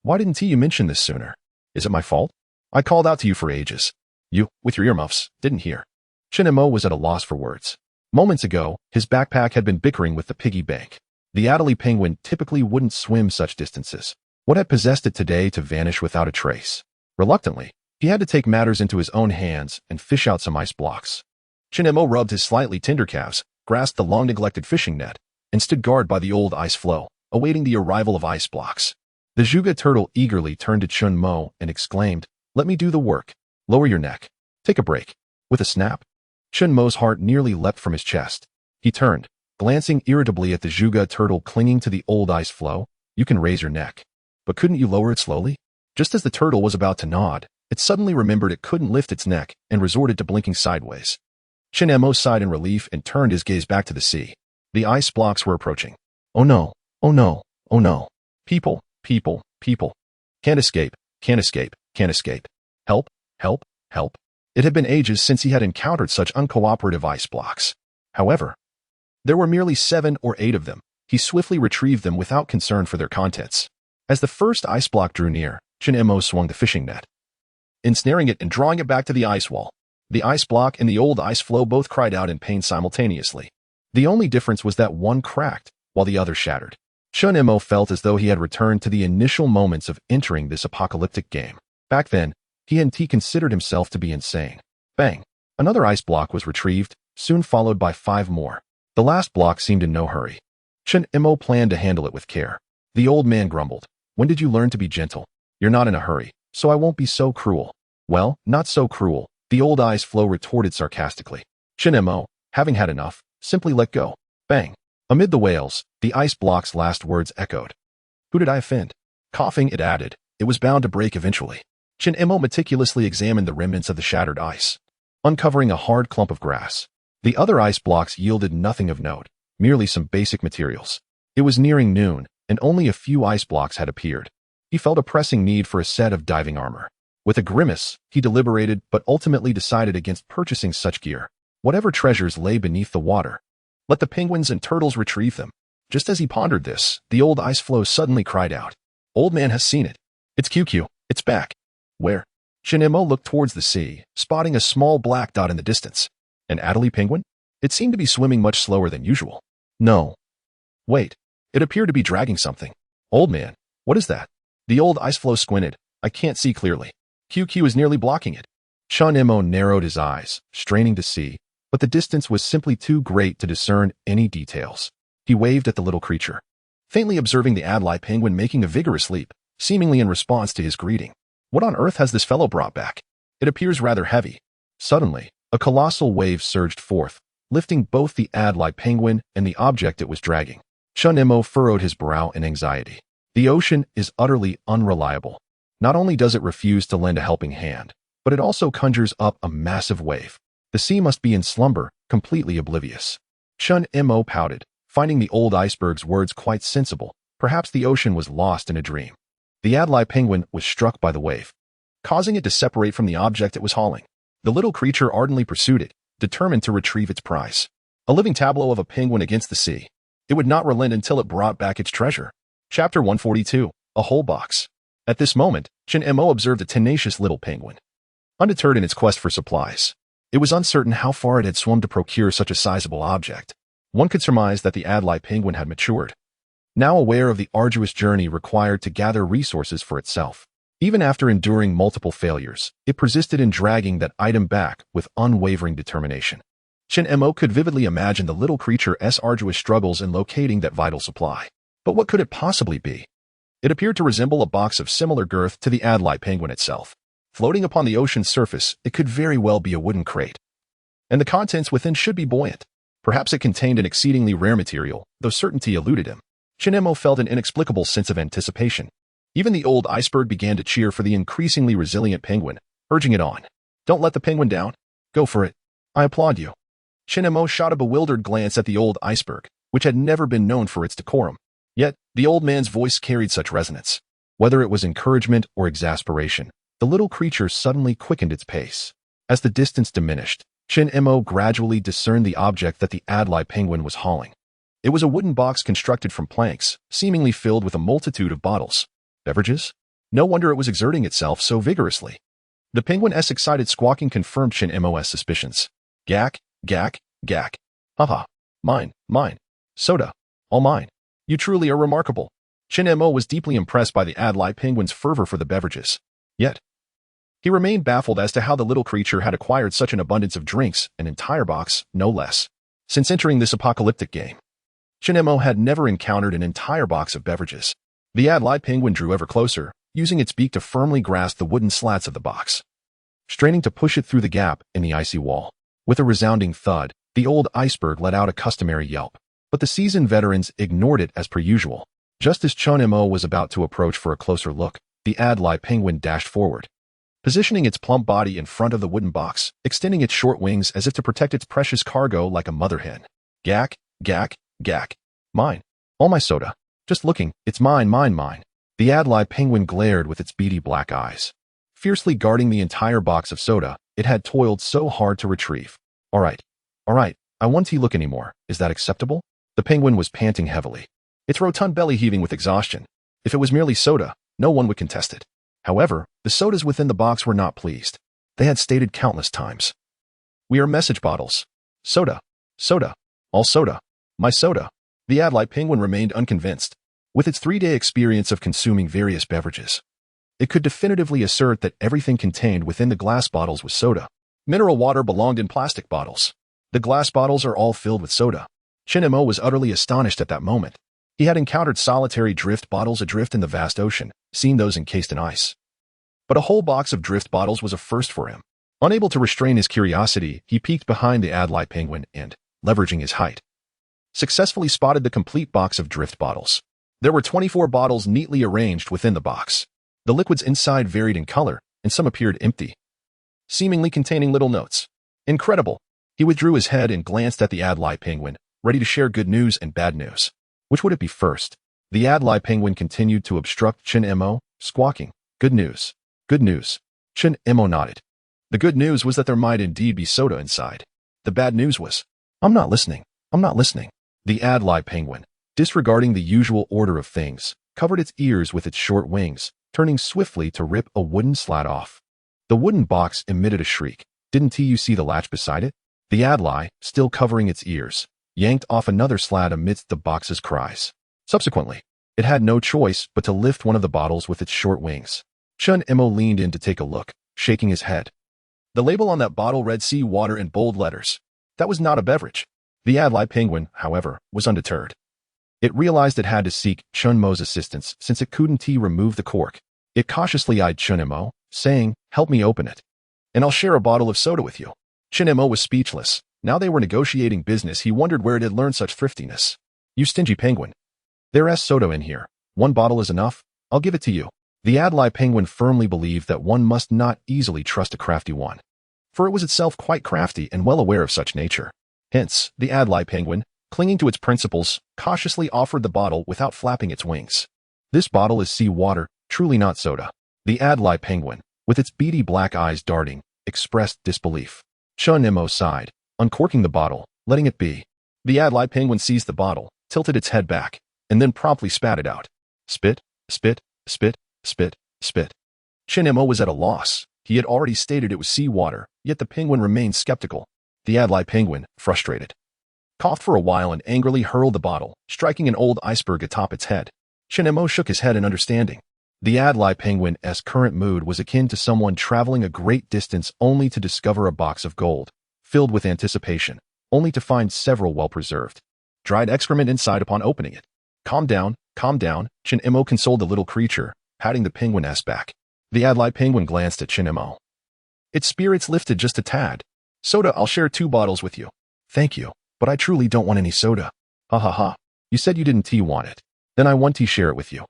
Why didn't you mention this sooner? Is it my fault? I called out to you for ages. You, with your earmuffs, didn't hear. Shin Mo was at a loss for words. Moments ago, his backpack had been bickering with the piggy bank. The Adelie Penguin typically wouldn't swim such distances. What had possessed it today to vanish without a trace? Reluctantly, he had to take matters into his own hands and fish out some ice blocks. Shin Mo rubbed his slightly tender calves, grasped the long-neglected fishing net, and stood guard by the old ice floe, awaiting the arrival of ice blocks. The Juga Turtle eagerly turned to Shin Mo and exclaimed, Let me do the work. Lower your neck. Take a break. With a snap, Shin Mo's heart nearly leapt from his chest. He turned, glancing irritably at the Juga Turtle clinging to the old ice floe. You can raise your neck. But couldn't you lower it slowly? Just as the turtle was about to nod, it suddenly remembered it couldn't lift its neck and resorted to blinking sideways. Shin Mo sighed in relief and turned his gaze back to the sea. The ice blocks were approaching. Oh no, oh no, oh no. People, people, people. Can't escape, can't escape, can't escape. Help, help, help. It had been ages since he had encountered such uncooperative ice blocks. However, there were merely 7 or 8 of them. He swiftly retrieved them without concern for their contents. As the first ice block drew near, Shin Mo swung the fishing net. ensnaring it and drawing it back to the ice wall. The ice block and the old ice floe both cried out in pain simultaneously. The only difference was that one cracked, while the other shattered. Chun Mo felt as though he had returned to the initial moments of entering this apocalyptic game. Back then, he considered himself to be insane. Bang! Another ice block was retrieved, soon followed by 5 more. The last block seemed in no hurry. Chun Mo planned to handle it with care. The old man grumbled. When did you learn to be gentle? You're not in a hurry, so I won't be so cruel. Well, not so cruel, the old ice floe retorted sarcastically. Chun Mo, having had enough, simply let go. Bang! Amid the wails, the ice block's last words echoed. Who did I offend? Coughing, it added, it was bound to break eventually. Chun Mo meticulously examined the remnants of the shattered ice, uncovering a hard clump of grass. The other ice blocks yielded nothing of note, merely some basic materials. It was nearing noon, and only a few ice blocks had appeared. He felt a pressing need for a set of diving armor. With a grimace, he deliberated but ultimately decided against purchasing such gear. Whatever treasures lay beneath the water, let the penguins and turtles retrieve them. Just as he pondered this, the old ice floe suddenly cried out. Old man has seen it. It's QQ. It's back. Where? Chun Mo looked towards the sea, spotting a small black dot in the distance. An Adelie penguin? It seemed to be swimming much slower than usual. No. Wait. It appeared to be dragging something. Old man, what is that? The old ice floe squinted. I can't see clearly. QQ is nearly blocking it. Chun Mo narrowed his eyes, straining to see, but the distance was simply too great to discern any details. He waved at the little creature, faintly observing the Adelie penguin making a vigorous leap, seemingly in response to his greeting. What on earth has this fellow brought back? It appears rather heavy. Suddenly, a colossal wave surged forth, lifting both the Adelie penguin and the object it was dragging. Chun Mo furrowed his brow in anxiety. The ocean is utterly unreliable. Not only does it refuse to lend a helping hand, but it also conjures up a massive wave. The sea must be in slumber, completely oblivious. Chun Mo pouted, finding the old iceberg's words quite sensible. Perhaps the ocean was lost in a dream. The Adelie penguin was struck by the wave, causing it to separate from the object it was hauling. The little creature ardently pursued it, determined to retrieve its prize. A living tableau of a penguin against the sea. It would not relent until it brought back its treasure. Chapter 142. A whole box. At this moment, Chun Mo observed a tenacious little penguin, undeterred in its quest for supplies. It was uncertain how far it had swum to procure such a sizable object. One could surmise that the Adelie penguin had matured, now aware of the arduous journey required to gather resources for itself. Even after enduring multiple failures, it persisted in dragging that item back with unwavering determination. Chun Mo could vividly imagine the little creature's arduous struggles in locating that vital supply. But what could it possibly be? It appeared to resemble a box of similar girth to the Adelie penguin itself. Floating upon the ocean's surface, it could very well be a wooden crate, and the contents within should be buoyant. Perhaps it contained an exceedingly rare material, though certainty eluded him. Chun Mo felt an inexplicable sense of anticipation. Even the old iceberg began to cheer for the increasingly resilient penguin, urging it on. Don't let the penguin down. Go for it. I applaud you. Chun Mo shot a bewildered glance at the old iceberg, which had never been known for its decorum. Yet, the old man's voice carried such resonance. Whether it was encouragement or exasperation, the little creature suddenly quickened its pace. As the distance diminished, Chun Mo gradually discerned the object that the Adelie penguin was hauling. It was a wooden box constructed from planks, seemingly filled with a multitude of bottles. Beverages? No wonder it was exerting itself so vigorously. The penguin's excited squawking confirmed Chun Mo's suspicions. Gak, gak, gak. Haha. Mine, mine. Soda. All mine. You truly are remarkable. Chun Mo was deeply impressed by the Adelie penguin's fervor for the beverages. Yet, he remained baffled as to how the little creature had acquired such an abundance of drinks, an entire box, no less. Since entering this apocalyptic game, Chun Mo had never encountered an entire box of beverages. The Adelie penguin drew ever closer, using its beak to firmly grasp the wooden slats of the box, straining to push it through the gap in the icy wall. With a resounding thud, the old iceberg let out a customary yelp, but the seasoned veterans ignored it as per usual. Just as Chun Mo was about to approach for a closer look, the Adelie penguin dashed forward, positioning its plump body in front of the wooden box, extending its short wings as if to protect its precious cargo like a mother hen. Gak, gak, gak. Mine. All my soda. Just looking, it's mine, mine, mine. The Adelie penguin glared with its beady black eyes, fiercely guarding the entire box of soda it had toiled so hard to retrieve. All right, I won't look anymore. Is that acceptable? The penguin was panting heavily, its rotund belly heaving with exhaustion. If it was merely soda, no one would contest it. However, the sodas within the box were not pleased. They had stated countless times, "We are message bottles. Soda. Soda. All soda. My soda." The Adlai penguin remained unconvinced. With its 3-day experience of consuming various beverages, it could definitively assert that everything contained within the glass bottles was soda. Mineral water belonged in plastic bottles. The glass bottles are all filled with soda. Chin-mo was utterly astonished at that moment. He had encountered solitary drift bottles adrift in the vast ocean, seen those encased in ice. But a whole box of drift bottles was a first for him. Unable to restrain his curiosity, he peeked behind the Adlai penguin and, leveraging his height, successfully spotted the complete box of drift bottles. There were 24 bottles neatly arranged within the box. The liquids inside varied in color, and some appeared empty, seemingly containing little notes. Incredible. He withdrew his head and glanced at the Adlai penguin, ready to share good news and bad news. Which would it be first? The Adlai penguin continued to obstruct Chin-mo, squawking, "Good news. Good news." Chin-mo nodded. The good news was that there might indeed be soda inside. The bad news was, "I'm not listening. I'm not listening." The Adlai penguin, disregarding the usual order of things, covered its ears with its short wings, turning swiftly to rip a wooden slat off. The wooden box emitted a shriek. "Didn't you see the latch beside it?" The Adlai, still covering its ears, yanked off another slat amidst the box's cries. Subsequently, it had no choice but to lift one of the bottles with its short wings. Chun-mo leaned in to take a look, shaking his head. The label on that bottle read "Sea Water" in bold letters. That was not a beverage. The Adlai penguin, however, was undeterred. It realized it had to seek Chun-mo's assistance since it couldn't remove the cork. It cautiously eyed Chun-mo, saying, "Help me open it, and I'll share a bottle of soda with you." Chun-mo was speechless. Now they were negotiating business. He wondered where it had learned such thriftiness. "You stingy penguin. There's soda in here. 1 bottle is enough. I'll give it to you." The Adlai penguin firmly believed that one must not easily trust a crafty one, for it was itself quite crafty and well aware of such nature. Hence, the Adlai penguin, clinging to its principles, cautiously offered the bottle without flapping its wings. "This bottle is sea water, truly not soda." The Adlai penguin, with its beady black eyes darting, expressed disbelief. Chun-mo sighed, uncorking the bottle, letting it be. The Adlai penguin seized the bottle, tilted its head back, and then promptly spat it out. Spit, spit, spit, spit, spit. Chun-mo was at a loss. He had already stated it was seawater, yet the penguin remained skeptical. The Adlai penguin, frustrated, coughed for a while and angrily hurled the bottle, striking an old iceberg atop its head. Chun-mo shook his head in understanding. The Adlai penguin's current mood was akin to someone traveling a great distance only to discover a box of gold, filled with anticipation, only to find several well-preserved dried excrement inside upon opening it. Calm down, Chun-mo consoled the little creature, patting the penguin's back. The Adlai penguin glanced at Chun-mo. Its spirits lifted just a tad. "Soda, I'll share 2 bottles with you." "Thank you, but I truly don't want any soda." "Ha ha ha. You said you didn't want it. Then I want to share it with you."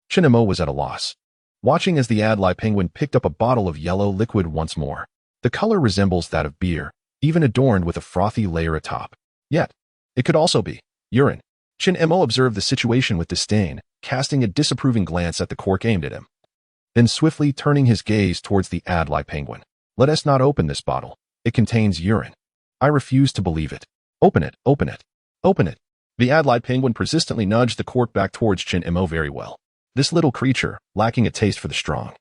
Chun-mo was at a loss, watching as the Adlai penguin picked up a bottle of yellow liquid once more. The color resembles that of beer, even adorned with a frothy layer atop. Yet, it could also be urine. Chun-mo observed the situation with disdain, casting a disapproving glance at the cork aimed at him. Then swiftly turning his gaze towards the Adlai penguin. "Let us not open this bottle. It contains urine. I refuse to believe it. Open it, open it, open it." The Adlai penguin persistently nudged the cork back towards Chun-mo. "Very well. This little creature, lacking a taste for the strong,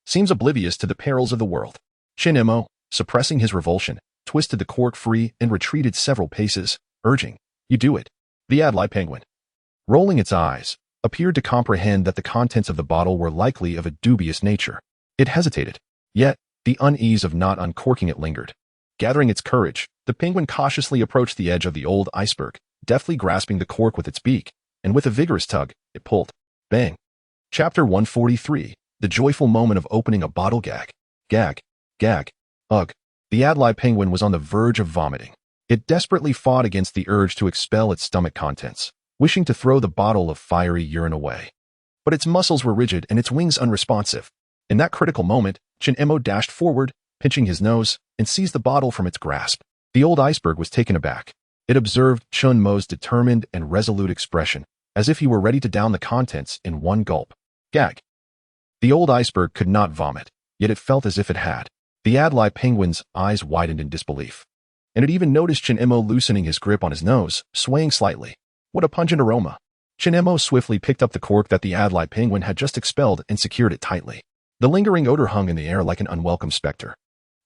seems oblivious to the perils of the world." Chun-mo, suppressing his revulsion, twisted the cork free and retreated several paces, urging, "You do it." The Adlai penguin, rolling its eyes, appeared to comprehend that the contents of the bottle were likely of a dubious nature. It hesitated, yet the unease of not uncorking it lingered. Gathering its courage, the penguin cautiously approached the edge of the old iceberg, deftly grasping the cork with its beak, and with a vigorous tug, it pulled. Bang. Chapter 143, The Joyful Moment of Opening a Bottle. Gag. Gag. Gag. Ugh. The Adlai penguin was on the verge of vomiting. It desperately fought against the urge to expel its stomach contents, wishing to throw the bottle of fiery urine away. But its muscles were rigid and its wings unresponsive. In that critical moment, Chun-mo dashed forward, pinching his nose, and seized the bottle from its grasp. The old iceberg was taken aback. It observed Chun-mo's determined and resolute expression, as if he were ready to down the contents in one gulp. Gag. The old iceberg could not vomit, yet it felt as if it had. The Adlai penguin's eyes widened in disbelief, and it even noticed Chun-mo loosening his grip on his nose, swaying slightly. What a pungent aroma! Chun-mo swiftly picked up the cork that the Adlai penguin had just expelled and secured it tightly. The lingering odor hung in the air like an unwelcome specter.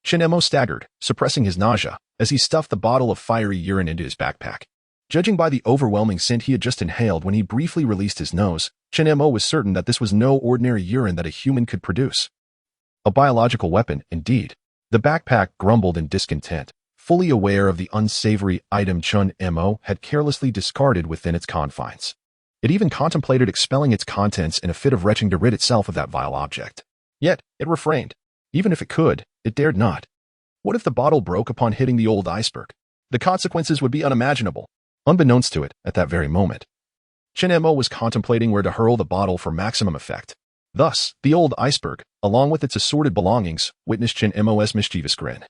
Shinemo staggered, suppressing his nausea, as he stuffed the bottle of fiery urine into his backpack. Judging by the overwhelming scent he had just inhaled when he briefly released his nose, Shinemo was certain that this was no ordinary urine that a human could produce. A biological weapon, indeed. The backpack grumbled in discontent, fully aware of the unsavory item Chun-Mo had carelessly discarded within its confines. It even contemplated expelling its contents in a fit of retching to rid itself of that vile object. Yet, it refrained. Even if it could, it dared not. What if the bottle broke upon hitting the old iceberg? The consequences would be unimaginable. Unbeknownst to it, at that very moment, Shin-Mo was contemplating where to hurl the bottle for maximum effect. Thus, the old iceberg, along with its assorted belongings, witnessed Shin-Mo's mischievous grin,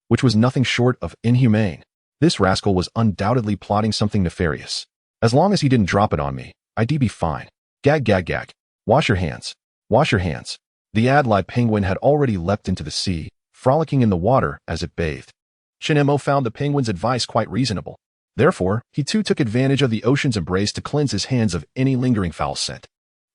which was nothing short of inhumane. This rascal was undoubtedly plotting something nefarious. As long as he didn't drop it on me, I'd be fine. Gag gag gag. Wash your hands. Wash your hands. The Adlai penguin had already leapt into the sea, frolicking in the water as it bathed. Shin-Mo found the penguin's advice quite reasonable. Therefore, he too took advantage of the ocean's embrace to cleanse his hands of any lingering foul scent.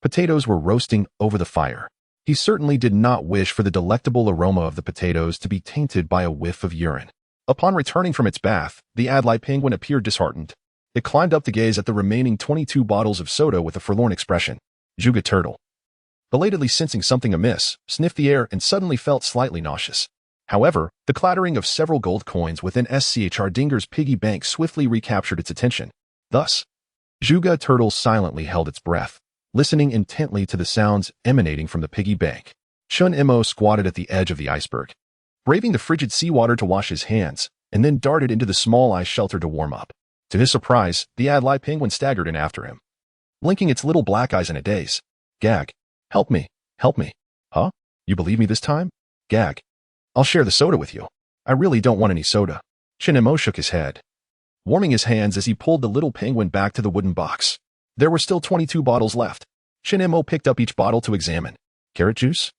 Potatoes were roasting over the fire. He certainly did not wish for the delectable aroma of the potatoes to be tainted by a whiff of urine. Upon returning from its bath, the Adlai penguin appeared disheartened. It climbed up to gaze at the remaining 22 bottles of soda with a forlorn expression. Juga turtle, belatedly sensing something amiss, sniffed the air and suddenly felt slightly nauseous. However, the clattering of several gold coins within SCHR Dinger's piggy bank swiftly recaptured its attention. Thus, Juga Turtle silently held its breath, listening intently to the sounds emanating from the piggy bank. Chun-Mo squatted at the edge of the iceberg, braving the frigid seawater to wash his hands, and then darted into the small ice shelter to warm up. To his surprise, the Adlai penguin staggered in after him, blinking its little black eyes in a daze. Gag. Help me. Help me. Huh? You believe me this time? Gag. I'll share the soda with you. I really don't want any soda. Shin-Mo shook his head, warming his hands as he pulled the little penguin back to the wooden box. There were still 22 bottles left. Shin-Mo picked up each bottle to examine. Carrot juice?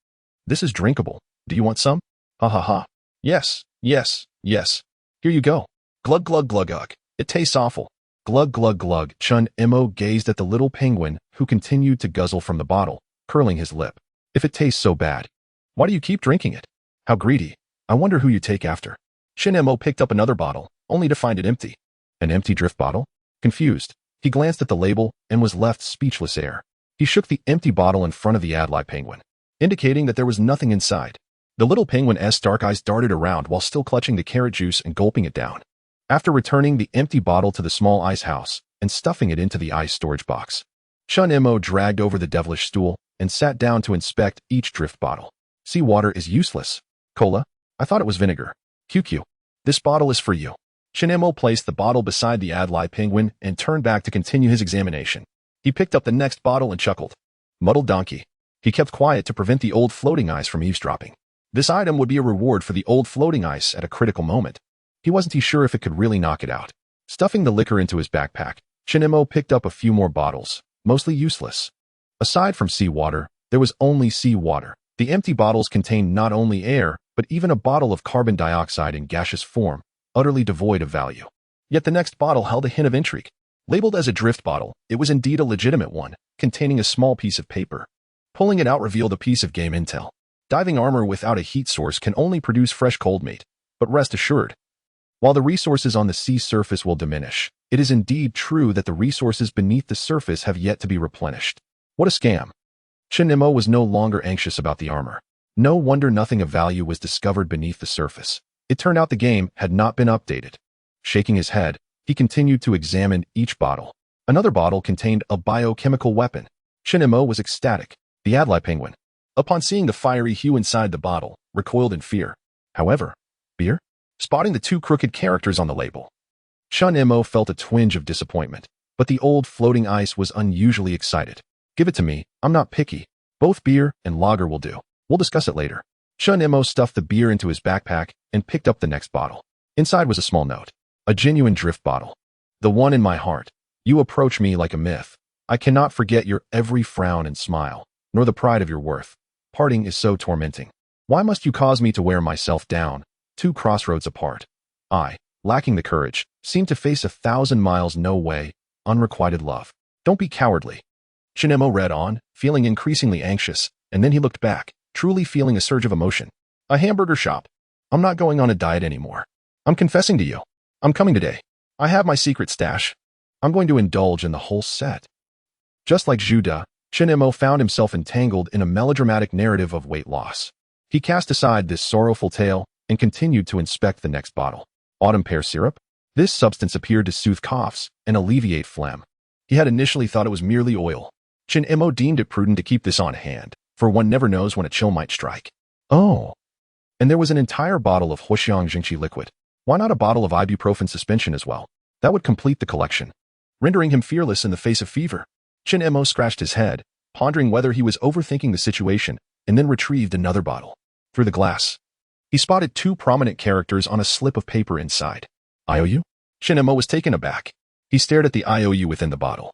This is drinkable. Do you want some? Ha ha ha. Yes, yes, yes. Here you go. Glug glug glug glug. It tastes awful. Glug glug glug. Chun-Mo gazed at the little penguin, who continued to guzzle from the bottle, curling his lip. If it tastes so bad, why do you keep drinking it? How greedy. I wonder who you take after. Shin-Mo picked up another bottle, only to find it empty. An empty drift bottle? Confused, he glanced at the label and was left speechless ere. He shook the empty bottle in front of the Adlai penguin, indicating that there was nothing inside. The little penguin's dark eyes darted around while still clutching the carrot juice and gulping it down. After returning the empty bottle to the small ice house and stuffing it into the ice storage box, Chun-Mo dragged over the devilish stool and sat down to inspect each drift bottle. Seawater is useless. Cola? I thought it was vinegar. QQ. This bottle is for you. Shin-Mo placed the bottle beside the Adlai penguin and turned back to continue his examination. He picked up the next bottle and chuckled. Muddled donkey. He kept quiet to prevent the old floating ice from eavesdropping. This item would be a reward for the old floating ice at a critical moment. He wasn't sure if it could really knock it out. Stuffing the liquor into his backpack, Shin-Mo picked up a few more bottles, mostly useless. Aside from seawater, there was only seawater. The empty bottles contained not only air, but even a bottle of carbon dioxide in gaseous form, utterly devoid of value. Yet the next bottle held a hint of intrigue. Labeled as a drift bottle, it was indeed a legitimate one, containing a small piece of paper. Pulling it out revealed a piece of game intel. Diving armor without a heat source can only produce fresh cold meat. But rest assured, while the resources on the sea surface will diminish, it is indeed true that the resources beneath the surface have yet to be replenished. What a scam. Shin-Mo was no longer anxious about the armor. No wonder nothing of value was discovered beneath the surface. It turned out the game had not been updated. Shaking his head, he continued to examine each bottle. Another bottle contained a biochemical weapon. Shin-Mo was ecstatic. The Adlai penguin, upon seeing the fiery hue inside the bottle, recoiled in fear. However, beer? Spotting the two crooked characters on the label, Chun-Mo felt a twinge of disappointment, but the old floating ice was unusually excited. Give it to me, I'm not picky. Both beer and lager will do. We'll discuss it later. Chun-Mo stuffed the beer into his backpack and picked up the next bottle. Inside was a small note. A genuine drift bottle. The one in my heart. You approach me like a myth. I cannot forget your every frown and smile, nor the pride of your worth. Parting is so tormenting. Why must you cause me to wear myself down? 2 crossroads apart. I, lacking the courage, seem to face 1,000 miles no way, unrequited love. Don't be cowardly. Shin-Mo read on, feeling increasingly anxious, and then he looked back, truly feeling a surge of emotion. A hamburger shop. I'm not going on a diet anymore. I'm confessing to you. I'm coming today. I have my secret stash. I'm going to indulge in the whole set. Just like Judah, Chen Mo found himself entangled in a melodramatic narrative of weight loss. He cast aside this sorrowful tale and continued to inspect the next bottle. Autumn pear syrup? This substance appeared to soothe coughs and alleviate phlegm. He had initially thought it was merely oil. Chen Mo deemed it prudent to keep this on hand, for one never knows when a chill might strike. Oh. And there was an entire bottle of Huoxiang Jingqi liquid. Why not a bottle of ibuprofen suspension as well? That would complete the collection, rendering him fearless in the face of fever. Chen Mo scratched his head, pondering whether he was overthinking the situation, and then retrieved another bottle. Through the glass, he spotted two prominent characters on a slip of paper inside. IOU? Chen Mo was taken aback. He stared at the IOU within the bottle,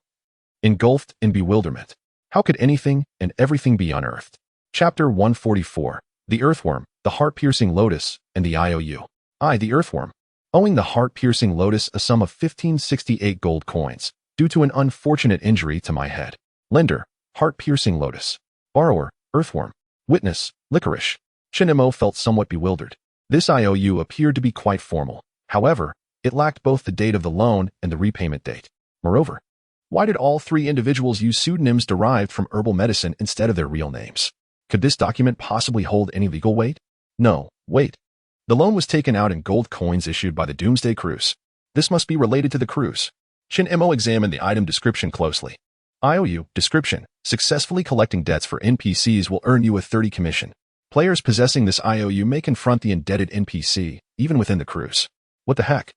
engulfed in bewilderment. How could anything and everything be unearthed? Chapter 144. The Earthworm, the Heart-Piercing Lotus, and the IOU. I, the Earthworm, owing the Heart-Piercing Lotus a sum of 1568 gold coins, due to an unfortunate injury to my head. Lender, Heart-Piercing Lotus. Borrower, Earthworm. Witness, Licorice. Chen Mo felt somewhat bewildered. This IOU appeared to be quite formal. However, it lacked both the date of the loan and the repayment date. Moreover, why did all three individuals use pseudonyms derived from herbal medicine instead of their real names? Could this document possibly hold any legal weight? No, wait. The loan was taken out in gold coins issued by the Doomsday Cruise. This must be related to the cruise. Chen Mo examined the item description closely. IOU, description, successfully collecting debts for NPCs will earn you a 30 commission. Players possessing this IOU may confront the indebted NPC, even within the cruise. What the heck?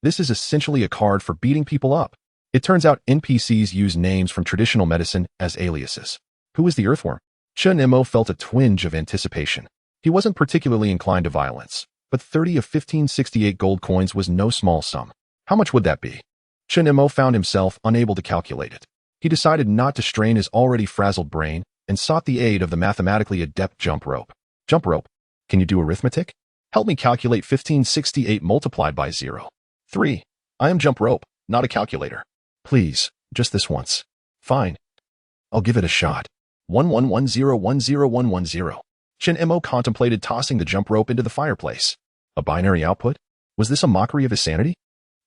This is essentially a card for beating people up. It turns out NPCs use names from traditional medicine as aliases. Who is the Earthworm? Chen Mo felt a twinge of anticipation. He wasn't particularly inclined to violence, but 30 of 1568 gold coins was no small sum. How much would that be? Chen Mo found himself unable to calculate it. He decided not to strain his already frazzled brain and sought the aid of the mathematically adept jump rope. Jump rope? Can you do arithmetic? Help me calculate 1568 multiplied by 0. 3. I am jump rope, not a calculator. Please, just this once. Fine. I'll give it a shot. 111010110. Chen Mo contemplated tossing the jump rope into the fireplace. A binary output? Was this a mockery of his sanity?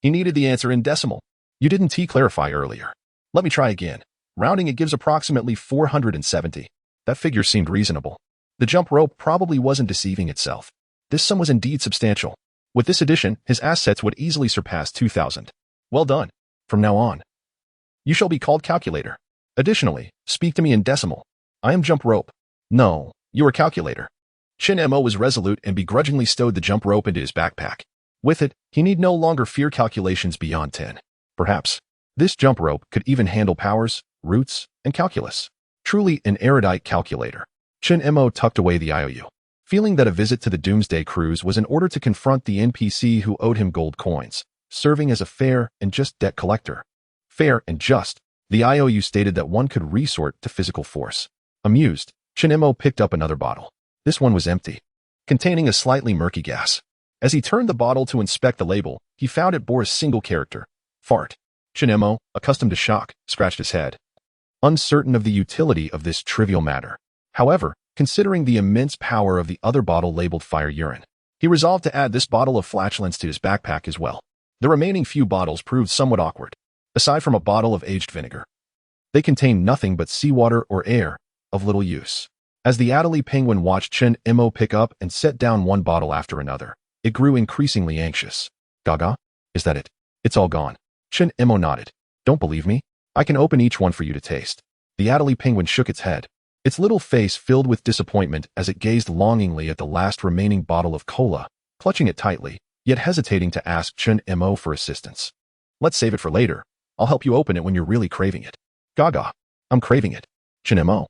He needed the answer in decimal. You didn't clarify earlier. Let me try again. Rounding it gives approximately 470. That figure seemed reasonable. The jump rope probably wasn't deceiving itself. This sum was indeed substantial. With this addition, his assets would easily surpass 2,000. Well done. From now on, you shall be called calculator. Additionally, speak to me in decimal. I am jump rope. No, you are calculator. Chen Mo was resolute and begrudgingly stowed the jump rope into his backpack. With it, he need no longer fear calculations beyond 10. Perhaps this jump rope could even handle powers, roots, and calculus. Truly an erudite calculator. Chen Mo tucked away the IOU, feeling that a visit to the Doomsday Cruise was in order to confront the NPC who owed him gold coins, serving as a fair and just debt collector. Fair and just. The IOU stated that one could resort to physical force. Amused, Chen Mo picked up another bottle. This one was empty, containing a slightly murky gas. As he turned the bottle to inspect the label, he found it bore a single character. Fart. Chen Mo, accustomed to shock, scratched his head, uncertain of the utility of this trivial matter. However, considering the immense power of the other bottle labeled fire urine, he resolved to add this bottle of flatulence to his backpack as well. The remaining few bottles proved somewhat awkward. Aside from a bottle of aged vinegar, they contained nothing but seawater or air, of little use. As the Adelie penguin watched Chen Mo pick up and set down one bottle after another, it grew increasingly anxious. Gaga? Is that it? It's all gone. Chen Mo nodded. Don't believe me? I can open each one for you to taste. The Adelie penguin shook its head, its little face filled with disappointment as it gazed longingly at the last remaining bottle of cola, clutching it tightly, yet hesitating to ask Chen Mo for assistance. Let's save it for later. I'll help you open it when you're really craving it. Gaga. I'm craving it. Chen Mo,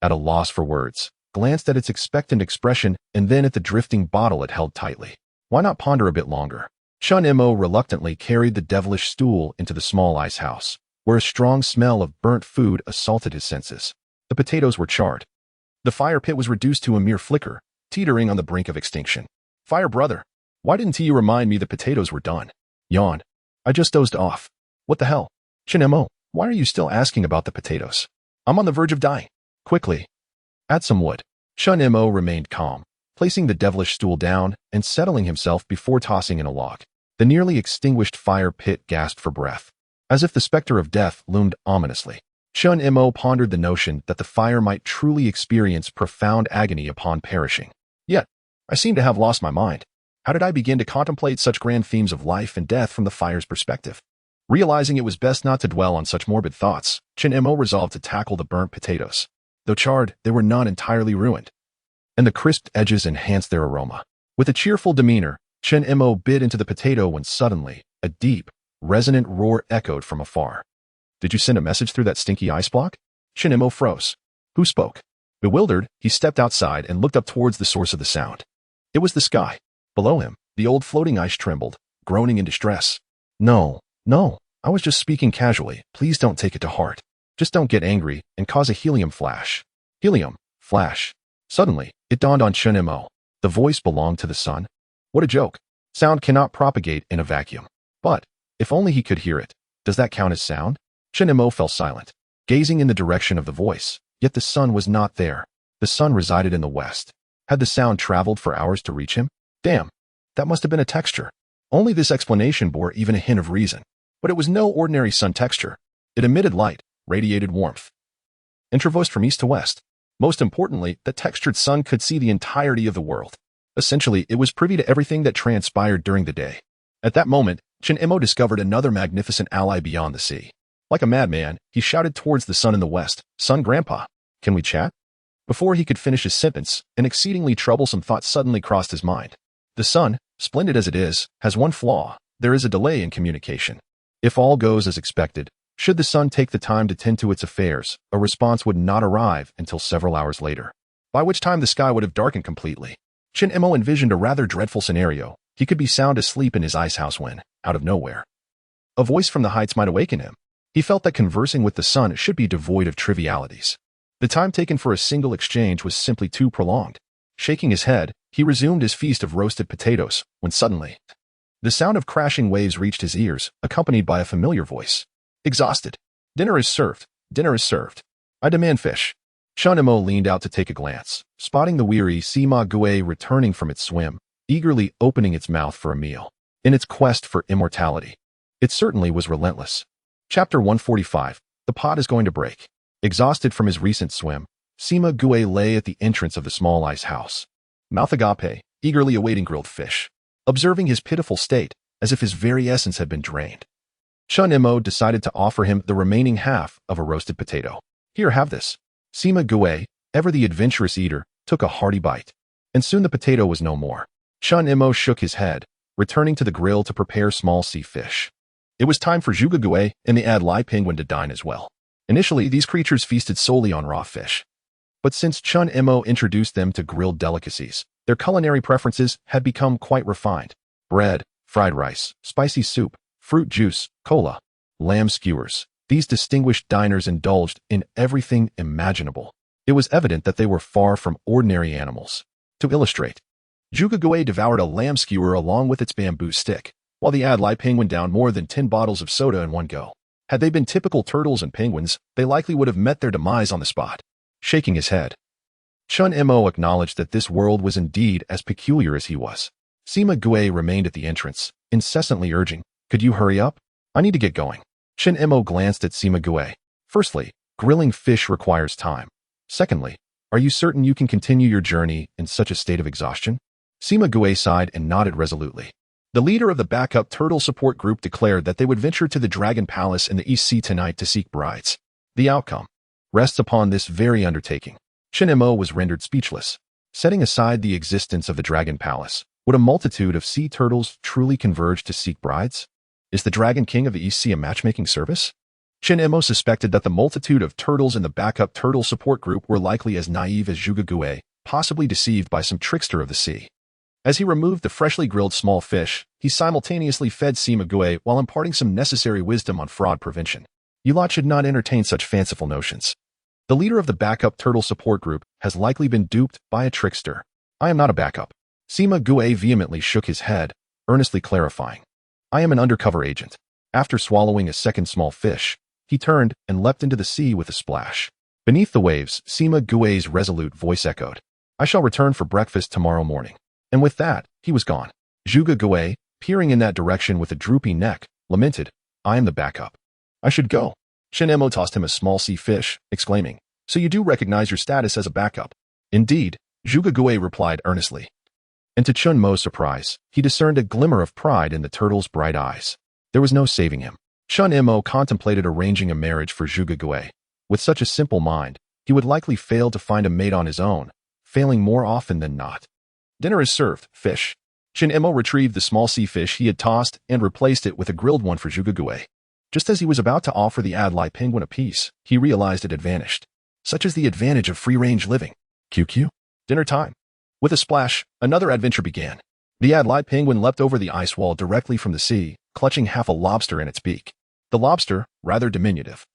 at a loss for words, glanced at its expectant expression and then at the drifting bottle it held tightly. Why not ponder a bit longer? Chen Mo reluctantly carried the devilish stool into the small ice house, where a strong smell of burnt food assaulted his senses. The potatoes were charred. The fire pit was reduced to a mere flicker, teetering on the brink of extinction. Fire brother, why didn't you remind me the potatoes were done? Yawn. I just dozed off. What the hell? Chen Mo, why are you still asking about the potatoes? I'm on the verge of dying. Quickly. Add some wood. Chun Mo remained calm, placing the devilish stool down and settling himself before tossing in a log. The nearly extinguished fire pit gasped for breath, as if the specter of death loomed ominously. Chun Mo pondered the notion that the fire might truly experience profound agony upon perishing. Yet, I seem to have lost my mind. How did I begin to contemplate such grand themes of life and death from the fire's perspective? Realizing it was best not to dwell on such morbid thoughts, Chun Mo resolved to tackle the burnt potatoes. Though charred, they were not entirely ruined, and the crisped edges enhanced their aroma. With a cheerful demeanor, Chun Mo bit into the potato when suddenly, a deep, resonant roar echoed from afar. Did you send a message through that stinky ice block? Chun Mo froze. Who spoke? Bewildered, he stepped outside and looked up towards the source of the sound. It was the sky. Below him, the old floating ice trembled, groaning in distress. No, I was just speaking casually. Please don't take it to heart. Just don't get angry and cause a helium flash. Helium flash. Suddenly, it dawned on Chun Mo. The voice belonged to the sun. What a joke. Sound cannot propagate in a vacuum. But, if only he could hear it. Does that count as sound? Chun Mo fell silent, gazing in the direction of the voice. Yet the sun was not there. The sun resided in the west. Had the sound traveled for hours to reach him? Damn, that must have been a texture. Only this explanation bore even a hint of reason. But it was no ordinary sun texture. It emitted light, radiated warmth, and traversed from east to west. Most importantly, the textured sun could see the entirety of the world. Essentially, it was privy to everything that transpired during the day. At that moment, Chun Mo discovered another magnificent ally beyond the sea. Like a madman, he shouted towards the sun in the west, "Sun Grandpa, can we chat?" Before he could finish his sentence, an exceedingly troublesome thought suddenly crossed his mind. The sun, splendid as it is, has one flaw. There is a delay in communication. If all goes as expected, should the sun take the time to tend to its affairs, a response would not arrive until several hours later, by which time the sky would have darkened completely. Chun Mo envisioned a rather dreadful scenario. He could be sound asleep in his ice house when, out of nowhere, a voice from the heights might awaken him. He felt that conversing with the sun should be devoid of trivialities. The time taken for a single exchange was simply too prolonged. Shaking his head, he resumed his feast of roasted potatoes, when suddenly, the sound of crashing waves reached his ears, accompanied by a familiar voice. Exhausted. Dinner is served. Dinner is served. I demand fish. Chun Mo leaned out to take a glance, spotting the weary Sima Gue returning from its swim, eagerly opening its mouth for a meal. In its quest for immortality, it certainly was relentless. Chapter 145. The pot is going to break. Exhausted from his recent swim, Sima Gue lay at the entrance of the small ice house, mouth agape, eagerly awaiting grilled fish, observing his pitiful state as if his very essence had been drained. Chun Mo decided to offer him the remaining half of a roasted potato. Here, have this. Sima Gue, ever the adventurous eater, took a hearty bite, and soon the potato was no more. Chun Mo shook his head, returning to the grill to prepare small sea fish. It was time for Zhuge Gue and the Adlai penguin to dine as well. Initially, these creatures feasted solely on raw fish. But since Chun Mo introduced them to grilled delicacies, their culinary preferences had become quite refined. Bread, fried rice, spicy soup, fruit juice, cola, lamb skewers. These distinguished diners indulged in everything imaginable. It was evident that they were far from ordinary animals. To illustrate, Zhuge Gue devoured a lamb skewer along with its bamboo stick, while the Adlai penguin downed more than 10 bottles of soda in one go. Had they been typical turtles and penguins, they likely would have met their demise on the spot. Shaking his head, Chun Mo acknowledged that this world was indeed as peculiar as he was. Sima Gue remained at the entrance, incessantly urging, "Could you hurry up? I need to get going." Chun Mo glanced at Sima Gue. Firstly, grilling fish requires time. Secondly, are you certain you can continue your journey in such a state of exhaustion? Sima Gue sighed and nodded resolutely. The leader of the backup turtle support group declared that they would venture to the Dragon Palace in the East Sea tonight to seek brides. The outcome rests upon this very undertaking. Chun Mo was rendered speechless. Setting aside the existence of the Dragon Palace, would a multitude of sea turtles truly converge to seek brides? Is the Dragon King of the East Sea a matchmaking service? Chun Mo suspected that the multitude of turtles in the backup turtle support group were likely as naive as Zhuge Gue, possibly deceived by some trickster of the sea. As he removed the freshly grilled small fish, he simultaneously fed Sima Gue while imparting some necessary wisdom on fraud prevention. You lot should not entertain such fanciful notions. The leader of the backup turtle support group has likely been duped by a trickster. I am not a backup. Sima Gue vehemently shook his head, earnestly clarifying. I am an undercover agent. After swallowing a second small fish, he turned and leapt into the sea with a splash. Beneath the waves, Sima Gue's resolute voice echoed. I shall return for breakfast tomorrow morning. And with that, he was gone. Zhuge Gui, peering in that direction with a droopy neck, lamented, I am the backup. I should go. Chen Mo tossed him a small sea fish, exclaiming, so you do recognize your status as a backup? Indeed, Zhuge Gui replied earnestly. And to Chen Mo's surprise, he discerned a glimmer of pride in the turtle's bright eyes. There was no saving him. Chen Mo contemplated arranging a marriage for Zhuge Gui. With such a simple mind, he would likely fail to find a mate on his own, failing more often than not. Dinner is served, fish. Chen Mo retrieved the small sea fish he had tossed and replaced it with a grilled one for Zhuge Gui. Just as he was about to offer the Adlai penguin a piece, he realized it had vanished. Such is the advantage of free-range living. QQ. Dinner time. With a splash, another adventure began. The Adlai penguin leapt over the ice wall directly from the sea, clutching half a lobster in its beak. The lobster, rather diminutive,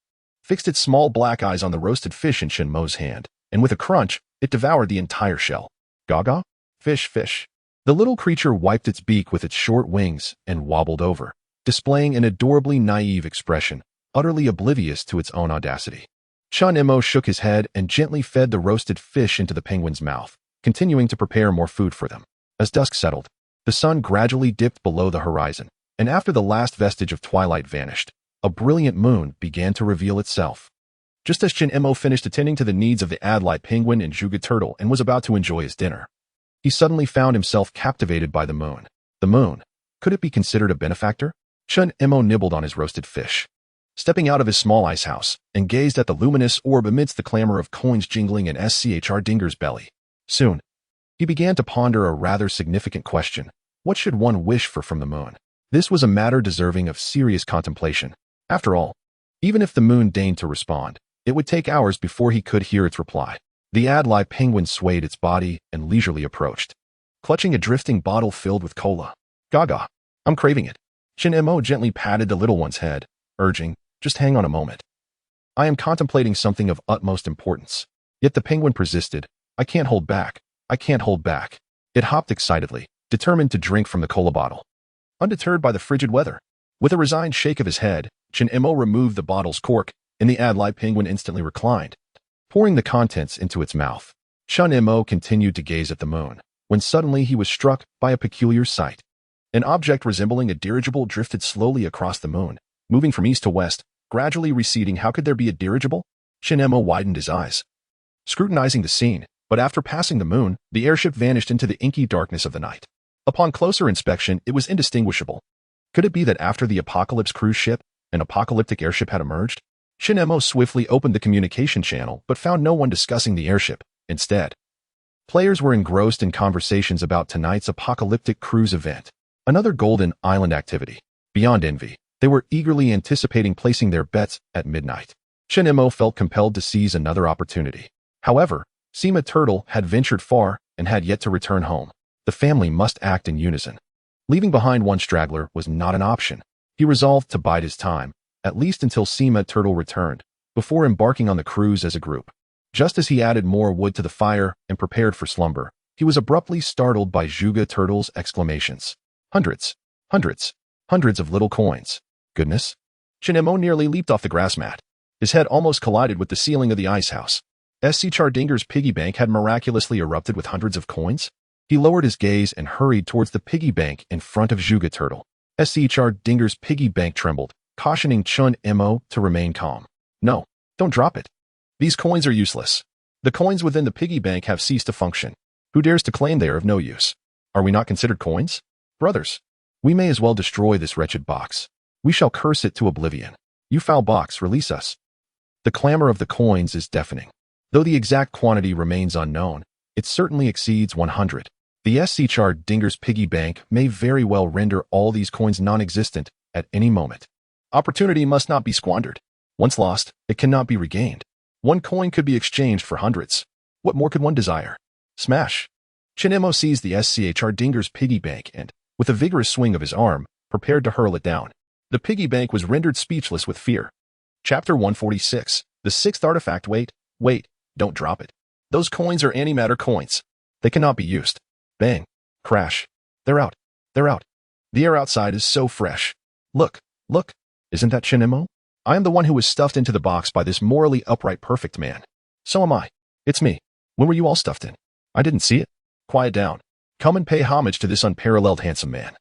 fixed its small black eyes on the roasted fish in Chen Mo's hand, and with a crunch, it devoured the entire shell. Gaga? Fish, fish. The little creature wiped its beak with its short wings and wobbled over, displaying an adorably naive expression, utterly oblivious to its own audacity. Chen Mo shook his head and gently fed the roasted fish into the penguin's mouth, continuing to prepare more food for them. As dusk settled, the sun gradually dipped below the horizon, and after the last vestige of twilight vanished, a brilliant moon began to reveal itself. Just as Chen Mo finished attending to the needs of the Adlai penguin and Zhuge turtle and was about to enjoy his dinner, he suddenly found himself captivated by the moon. The moon. Could it be considered a benefactor? Chen Mo nibbled on his roasted fish, stepping out of his small ice house, and gazed at the luminous orb amidst the clamor of coins jingling in Schr Dinger's belly. Soon, he began to ponder a rather significant question. What should one wish for from the moon? This was a matter deserving of serious contemplation. After all, even if the moon deigned to respond, it would take hours before he could hear its reply. The Adlai penguin swayed its body and leisurely approached, clutching a drifting bottle filled with cola. Gaga. I'm craving it. Chen Mo gently patted the little one's head, urging, just hang on a moment. I am contemplating something of utmost importance. Yet the penguin persisted. I can't hold back. I can't hold back. It hopped excitedly, determined to drink from the cola bottle. Undeterred by the frigid weather, with a resigned shake of his head, Chen Mo removed the bottle's cork, and the Adlai penguin instantly reclined, pouring the contents into its mouth. Chen Mo continued to gaze at the moon, when suddenly he was struck by a peculiar sight. An object resembling a dirigible drifted slowly across the moon, moving from east to west, gradually receding. How could there be a dirigible? Chen Mo widened his eyes, scrutinizing the scene, but after passing the moon, the airship vanished into the inky darkness of the night. Upon closer inspection, it was indistinguishable. Could it be that after the apocalypse cruise ship, an apocalyptic airship had emerged? Chen Mo swiftly opened the communication channel but found no one discussing the airship. Instead, players were engrossed in conversations about tonight's apocalyptic cruise event, another Golden Island activity. Beyond envy, they were eagerly anticipating placing their bets at midnight. Chen Mo felt compelled to seize another opportunity. However, Sima Turtle had ventured far and had yet to return home. The family must act in unison. Leaving behind one straggler was not an option. He resolved to bide his time, at least until Sima Turtle returned, before embarking on the cruise as a group. Just as he added more wood to the fire and prepared for slumber, he was abruptly startled by Zhuge Turtle's exclamations. Hundreds, hundreds, hundreds of little coins. Goodness. Chen Mo nearly leaped off the grass mat. His head almost collided with the ceiling of the ice house. Schr Dinger's piggy bank had miraculously erupted with hundreds of coins. He lowered his gaze and hurried towards the piggy bank in front of Zhuge Turtle. Schr Dinger's piggy bank trembled, cautioning Chen Mo to remain calm. No, don't drop it. These coins are useless. The coins within the piggy bank have ceased to function. Who dares to claim they are of no use? Are we not considered coins? Brothers, we may as well destroy this wretched box. We shall curse it to oblivion. You foul box, release us. The clamor of the coins is deafening. Though the exact quantity remains unknown, it certainly exceeds 100. The Schr Dinger's piggy bank may very well render all these coins non-existent at any moment. Opportunity must not be squandered. Once lost, it cannot be regained. One coin could be exchanged for hundreds. What more could one desire? Smash! Chen Mo seized the Schr Dinger's piggy bank and, with a vigorous swing of his arm, prepared to hurl it down. The piggy bank was rendered speechless with fear. Chapter 146. The sixth artifact. Wait, don't drop it. Those coins are antimatter coins. They cannot be used. Bang. Crash. They're out. The air outside is so fresh. Look. Isn't that Chen Mo? I am the one who was stuffed into the box by this morally upright perfect man. So am I. It's me. When were you all stuffed in? I didn't see it. Quiet down. Come and pay homage to this unparalleled handsome man.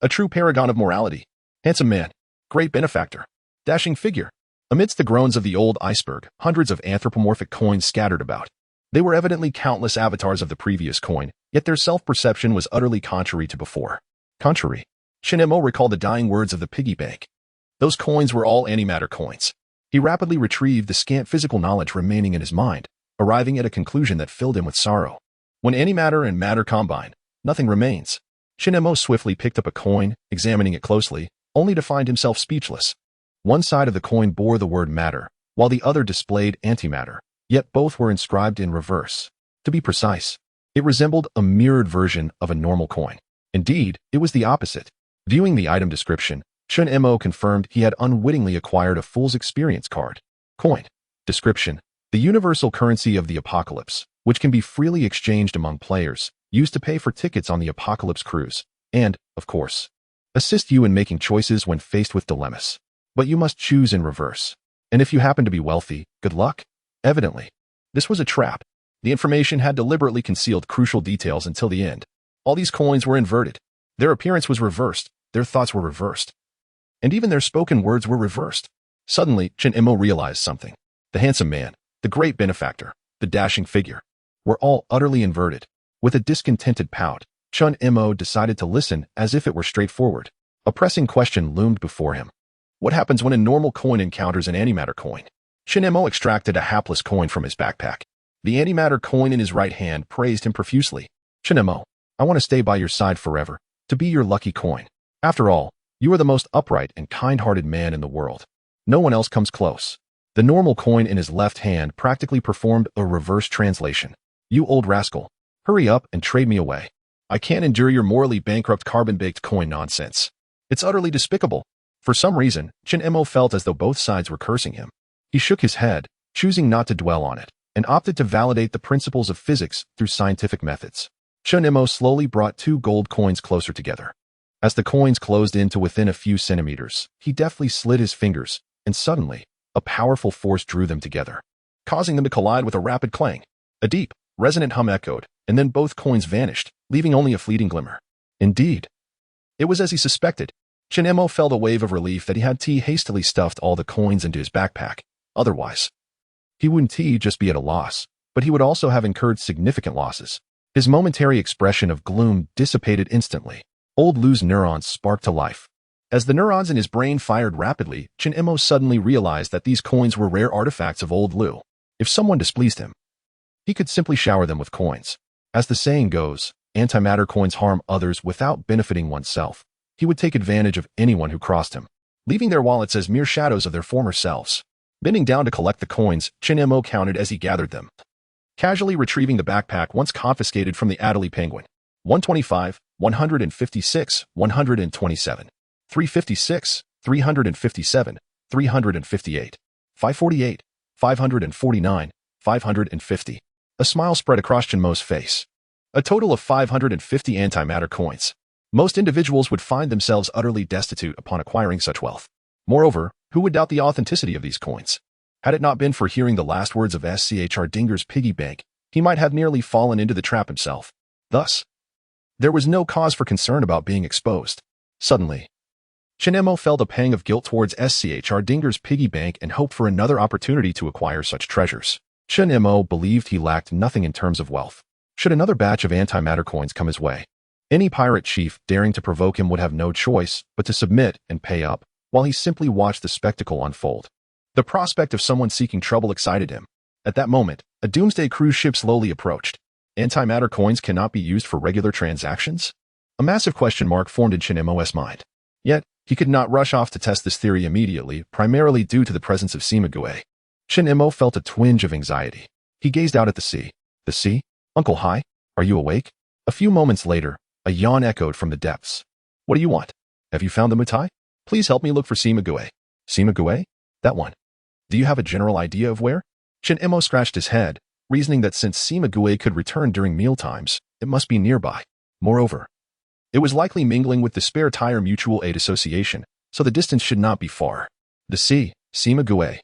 A true paragon of morality. Handsome man. Great benefactor. Dashing figure. Amidst the groans of the old Iceberg, hundreds of anthropomorphic coins scattered about. They were evidently countless avatars of the previous coin, yet their self-perception was utterly contrary to before. Contrary. Shin-Mo recalled the dying words of the piggy bank. Those coins were all antimatter coins. He rapidly retrieved the scant physical knowledge remaining in his mind, arriving at a conclusion that filled him with sorrow. When antimatter and matter combine, nothing remains. Shin-Mo swiftly picked up a coin, examining it closely, only to find himself speechless. One side of the coin bore the word matter, while the other displayed antimatter, yet both were inscribed in reverse. To be precise, it resembled a mirrored version of a normal coin. Indeed, it was the opposite. Viewing the item description, Shin-Mo confirmed he had unwittingly acquired a fool's experience card. Coin. Description. The universal currency of the apocalypse, which can be freely exchanged among players, used to pay for tickets on the apocalypse cruise, and, of course, assist you in making choices when faced with dilemmas. But you must choose in reverse. And if you happen to be wealthy, good luck. Evidently, this was a trap. The information had deliberately concealed crucial details until the end. All these coins were inverted. Their appearance was reversed. Their thoughts were reversed. And even their spoken words were reversed. Suddenly, Shin-Mo realized something. The handsome man, the great benefactor, the dashing figure, were all utterly inverted. With a discontented pout, Shin-Mo decided to listen as if it were straightforward. A pressing question loomed before him. What happens when a normal coin encounters an antimatter coin? Shin-Mo extracted a hapless coin from his backpack. The antimatter coin in his right hand praised him profusely. Shin-Mo, I want to stay by your side forever, to be your lucky coin. After all, you are the most upright and kind-hearted man in the world. No one else comes close. The normal coin in his left hand practically performed a reverse translation. You old rascal, hurry up and trade me away. I can't endure your morally bankrupt carbon-baked coin nonsense. It's utterly despicable. For some reason, Shin-Mo felt as though both sides were cursing him. He shook his head, choosing not to dwell on it, and opted to validate the principles of physics through scientific methods. Shin-Mo slowly brought two gold coins closer together. As the coins closed in to within a few centimeters, he deftly slid his fingers, and suddenly, a powerful force drew them together, causing them to collide with a rapid clang. A deep, resonant hum echoed, and then both coins vanished, leaving only a fleeting glimmer. Indeed, it was as he suspected. Shin-Mo felt a wave of relief that he had hastily stuffed all the coins into his backpack. Otherwise, he wouldn't just be at a loss, but he would also have incurred significant losses. His momentary expression of gloom dissipated instantly. Old Lu's neurons sparked to life. As the neurons in his brain fired rapidly, Shin-Mo suddenly realized that these coins were rare artifacts of Old Lu. If someone displeased him, he could simply shower them with coins. As the saying goes, antimatter coins harm others without benefiting oneself. He would take advantage of anyone who crossed him, leaving their wallets as mere shadows of their former selves. Bending down to collect the coins, Shin-Mo counted as he gathered them, casually retrieving the backpack once confiscated from the Adelie Penguin. 125, 156, 127, 356, 357, 358, 548, 549, 550. A smile spread across Shin-Mo's face. A total of 550 antimatter coins. Most individuals would find themselves utterly destitute upon acquiring such wealth. Moreover, who would doubt the authenticity of these coins? Had it not been for hearing the last words of Schardinger's piggy bank, he might have nearly fallen into the trap himself. Thus, there was no cause for concern about being exposed. Suddenly, Shin-Mo felt a pang of guilt towards Schardinger's piggy bank and hoped for another opportunity to acquire such treasures. Shin-Mo believed he lacked nothing in terms of wealth. Should another batch of antimatter coins come his way, any pirate chief daring to provoke him would have no choice but to submit and pay up, while he simply watched the spectacle unfold. The prospect of someone seeking trouble excited him. At that moment, a doomsday cruise ship slowly approached. Antimatter coins cannot be used for regular transactions? A massive question mark formed in Shin-Mo's mind. Yet, he could not rush off to test this theory immediately, primarily due to the presence of Sima-Gue. Shin-Mo felt a twinge of anxiety. He gazed out at the sea. The sea? Uncle Hai, are you awake? A few moments later, a yawn echoed from the depths. What do you want? Have you found the Mutai? Please help me look for Sima-Gue. Sima-Gue? That one. Do you have a general idea of where? Shin-Mo scratched his head, reasoning that since Sima-Gue could return during mealtimes, it must be nearby. Moreover, it was likely mingling with the Spare Tire Mutual Aid Association, so the distance should not be far. The sea, Sima-Gue,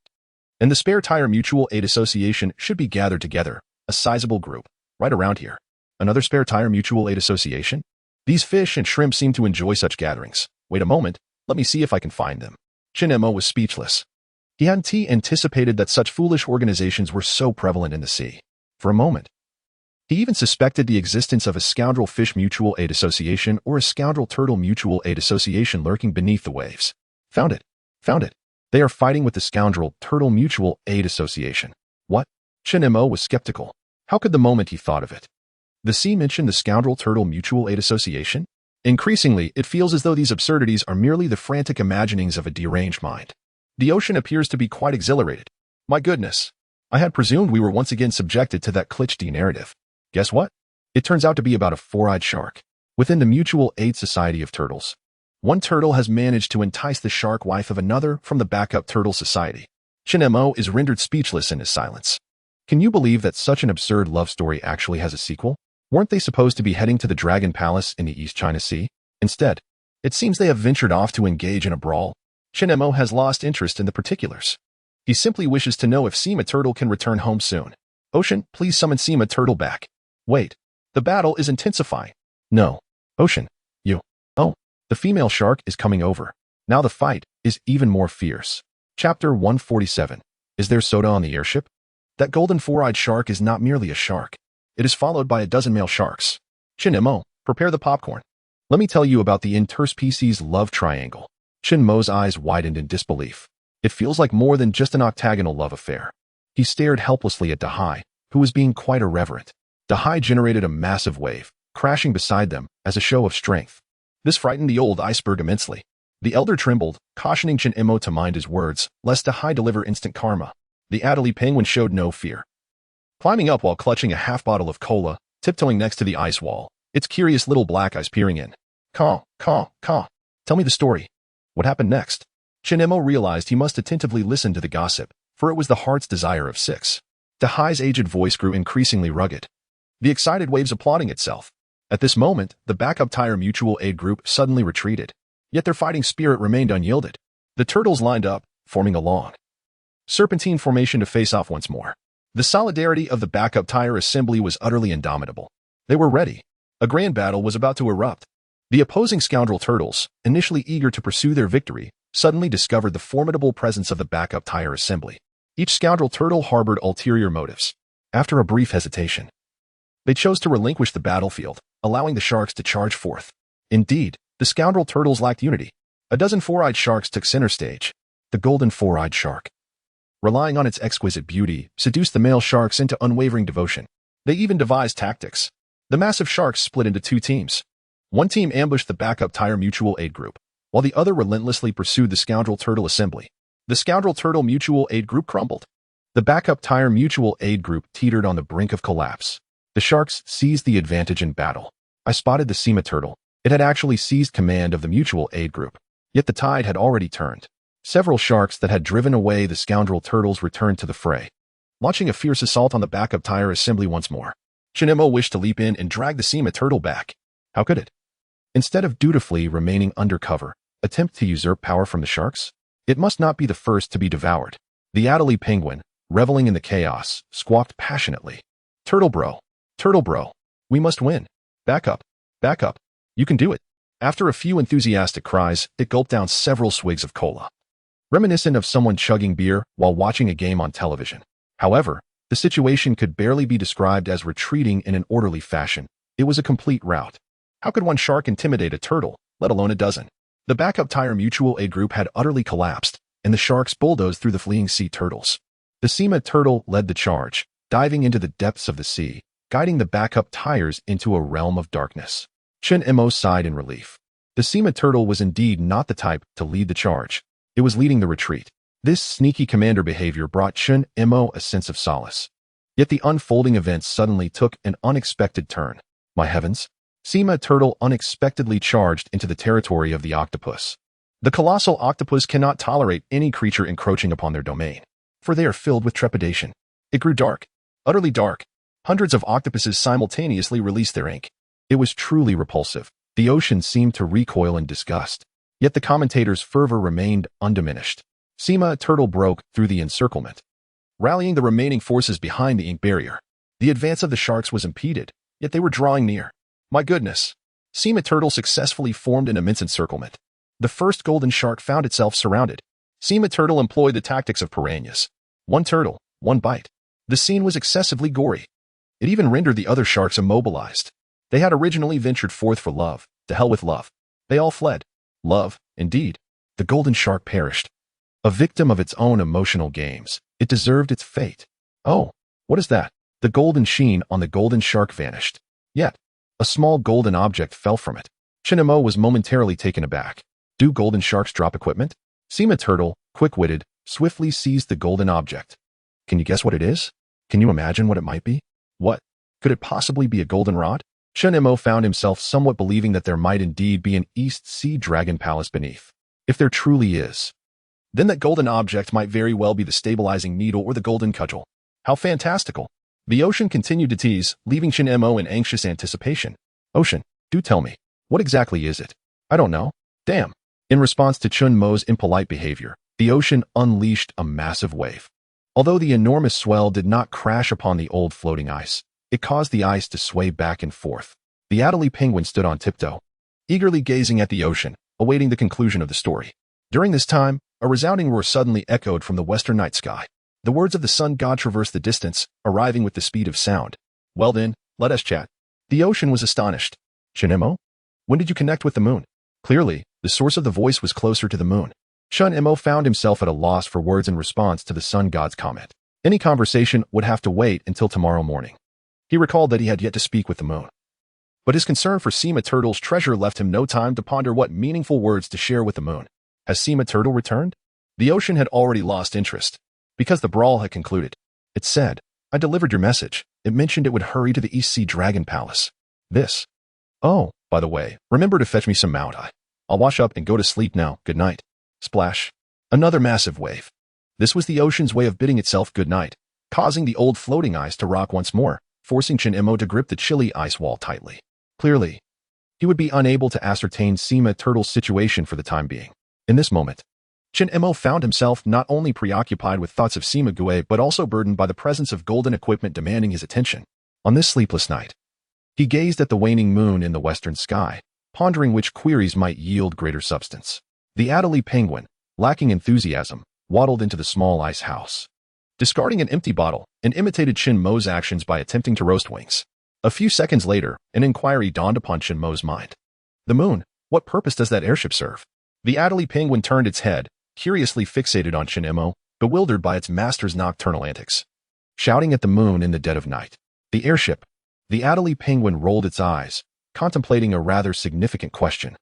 and the Spare Tire Mutual Aid Association should be gathered together, a sizable group. right around here. Another spare tire mutual aid association? These fish and shrimp seem to enjoy such gatherings. Wait a moment, let me see if I can find them. Chinemo was speechless. He hadn't anticipated that such foolish organizations were so prevalent in the sea. For a moment, he even suspected the existence of a scoundrel fish mutual aid association or a scoundrel turtle mutual aid association lurking beneath the waves. Found it. Found it. They are fighting with the scoundrel turtle mutual aid association. What? Chinemo was skeptical. How could the moment he thought of it? The sea mentioned the scoundrel turtle mutual aid association? Increasingly, it feels as though these absurdities are merely the frantic imaginings of a deranged mind. The ocean appears to be quite exhilarated. My goodness. I had presumed we were once again subjected to that cliché narrative. Guess what? It turns out to be about a four-eyed shark. Within the Mutual Aid Society of Turtles, one turtle has managed to entice the shark wife of another from the backup turtle society. Chinemo is rendered speechless in his silence. Can you believe that such an absurd love story actually has a sequel? Weren't they supposed to be heading to the Dragon Palace in the East China Sea? Instead, it seems they have ventured off to engage in a brawl. Chinemo has lost interest in the particulars. He simply wishes to know if Sima Turtle can return home soon. Ocean, please summon Sima Turtle back. Wait, the battle is intensifying. No. Ocean, you. Oh, the female shark is coming over. Now the fight is even more fierce. Chapter 147. Is there soda on the airship? That golden four-eyed shark is not merely a shark. It is followed by a dozen male sharks. Chinemo, prepare the popcorn. Let me tell you about the interspecies love triangle. Chinmo's eyes widened in disbelief. It feels like more than just an octagonal love affair. He stared helplessly at Dahai, who was being quite irreverent. Dahai generated a massive wave, crashing beside them as a show of strength. This frightened the old iceberg immensely. The elder trembled, cautioning Chinemo to mind his words, lest Dahai deliver instant karma. The Adelie penguin showed no fear. Climbing up while clutching a half bottle of cola, tiptoeing next to the ice wall, its curious little black eyes peering in. Caw. Tell me the story. What happened next? Chinemo realized he must attentively listen to the gossip, for it was the heart's desire of six. Dahai's aged voice grew increasingly rugged. The excited waves applauding itself. At this moment, the backup tire mutual aid group suddenly retreated. Yet their fighting spirit remained unyielded. The turtles lined up, forming a long serpentine formation to face off once more. The solidarity of the backup tire assembly was utterly indomitable. They were ready. A grand battle was about to erupt. The opposing scoundrel turtles, initially eager to pursue their victory, suddenly discovered the formidable presence of the backup tire assembly. Each scoundrel turtle harbored ulterior motives. After a brief hesitation, they chose to relinquish the battlefield, allowing the sharks to charge forth. Indeed, the scoundrel turtles lacked unity. A dozen four-eyed sharks took center stage. The golden four-eyed shark, relying on its exquisite beauty, seduced the male sharks into unwavering devotion. They even devised tactics. The massive sharks split into two teams. One team ambushed the backup tire mutual aid group, while the other relentlessly pursued the scoundrel turtle assembly. The scoundrel turtle mutual aid group crumbled. The backup tire mutual aid group teetered on the brink of collapse. The sharks seized the advantage in battle. I spotted the Sima turtle. It had actually seized command of the mutual aid group. Yet the tide had already turned. Several sharks that had driven away the scoundrel turtles returned to the fray, launching a fierce assault on the backup tire assembly once more. Chinemo wished to leap in and drag the Sima turtle back. How could it? Instead of dutifully remaining undercover, attempt to usurp power from the sharks? It must not be the first to be devoured. The Adelie penguin, reveling in the chaos, squawked passionately. Turtle bro, we must win. Back up. You can do it. After a few enthusiastic cries, it gulped down several swigs of cola, reminiscent of someone chugging beer while watching a game on television. However, the situation could barely be described as retreating in an orderly fashion. It was a complete rout. How could one shark intimidate a turtle, let alone a dozen? The backup tire mutual aid group had utterly collapsed, and the sharks bulldozed through the fleeing sea turtles. The Sima turtle led the charge, diving into the depths of the sea, guiding the backup tires into a realm of darkness. Chinemo sighed in relief. The Sima turtle was indeed not the type to lead the charge. It was leading the retreat. This sneaky commander behavior brought Chinemo a sense of solace. Yet the unfolding events suddenly took an unexpected turn. My heavens! Sima turtle unexpectedly charged into the territory of the octopus. The colossal octopus cannot tolerate any creature encroaching upon their domain, for they are filled with trepidation. It grew dark, utterly dark. Hundreds of octopuses simultaneously released their ink. It was truly repulsive. The ocean seemed to recoil in disgust. Yet the commentator's fervor remained undiminished. Sima turtle broke through the encirclement, rallying the remaining forces behind the ink barrier. The advance of the sharks was impeded, yet they were drawing near. My goodness! Sea turtle successfully formed an immense encirclement. The first golden shark found itself surrounded. Sea turtle employed the tactics of piranhas. One turtle, one bite. The scene was excessively gory. It even rendered the other sharks immobilized. They had originally ventured forth for love. To hell with love. They all fled. Love, indeed. The golden shark perished. A victim of its own emotional games, it deserved its fate. Oh, what is that? The golden sheen on the golden shark vanished. Yet, a small golden object fell from it. Shinemo was momentarily taken aback. Do golden sharks drop equipment? Sea turtle, quick-witted, swiftly seized the golden object. Can you guess what it is? Can you imagine what it might be? What? Could it possibly be a golden rod? Shinemo found himself somewhat believing that there might indeed be an East Sea Dragon Palace beneath. If there truly is, then that golden object might very well be the stabilizing needle or the golden cudgel. How fantastical! The ocean continued to tease, leaving Shinemo in anxious anticipation. Ocean, do tell me, what exactly is it? I don't know. Damn. In response to Chunmo's impolite behavior, the ocean unleashed a massive wave. Although the enormous swell did not crash upon the old floating ice, it caused the ice to sway back and forth. The Adelie penguin stood on tiptoe, eagerly gazing at the ocean, awaiting the conclusion of the story. During this time, a resounding roar suddenly echoed from the western night sky. The words of the sun god traversed the distance, arriving with the speed of sound. Well then, let us chat. The ocean was astonished. Shinemo? When did you connect with the moon? Clearly, the source of the voice was closer to the moon. Shinemo found himself at a loss for words in response to the sun god's comment. Any conversation would have to wait until tomorrow morning. He recalled that he had yet to speak with the moon. But his concern for Sea Turtle's treasure left him no time to ponder what meaningful words to share with the moon. Has Sea Turtle returned? The ocean had already lost interest, because the brawl had concluded. It said, I delivered your message. It mentioned it would hurry to the East Sea Dragon Palace. This. Oh, by the way, remember to fetch me some Mount Eye. I'll wash up and go to sleep now. Good night. Splash. Another massive wave. This was the ocean's way of bidding itself good night, causing the old floating ice to rock once more, forcing Shinemo to grip the chilly ice wall tightly. Clearly, he would be unable to ascertain Sea Turtle's situation for the time being. In this moment, Shinemo found himself not only preoccupied with thoughts of Sea Gue but also burdened by the presence of golden equipment demanding his attention. On this sleepless night, he gazed at the waning moon in the western sky, pondering which queries might yield greater substance. The Adelie penguin, lacking enthusiasm, waddled into the small ice house, discarding an empty bottle, and imitated Shinmo's actions by attempting to roast wings. A few seconds later, an inquiry dawned upon Shinmo's mind. The moon, what purpose does that airship serve? The Adelie penguin turned its head, curiously fixated on Shinemo, bewildered by its master's nocturnal antics. Shouting at the moon in the dead of night. The airship. The Adelie penguin rolled its eyes, contemplating a rather significant question.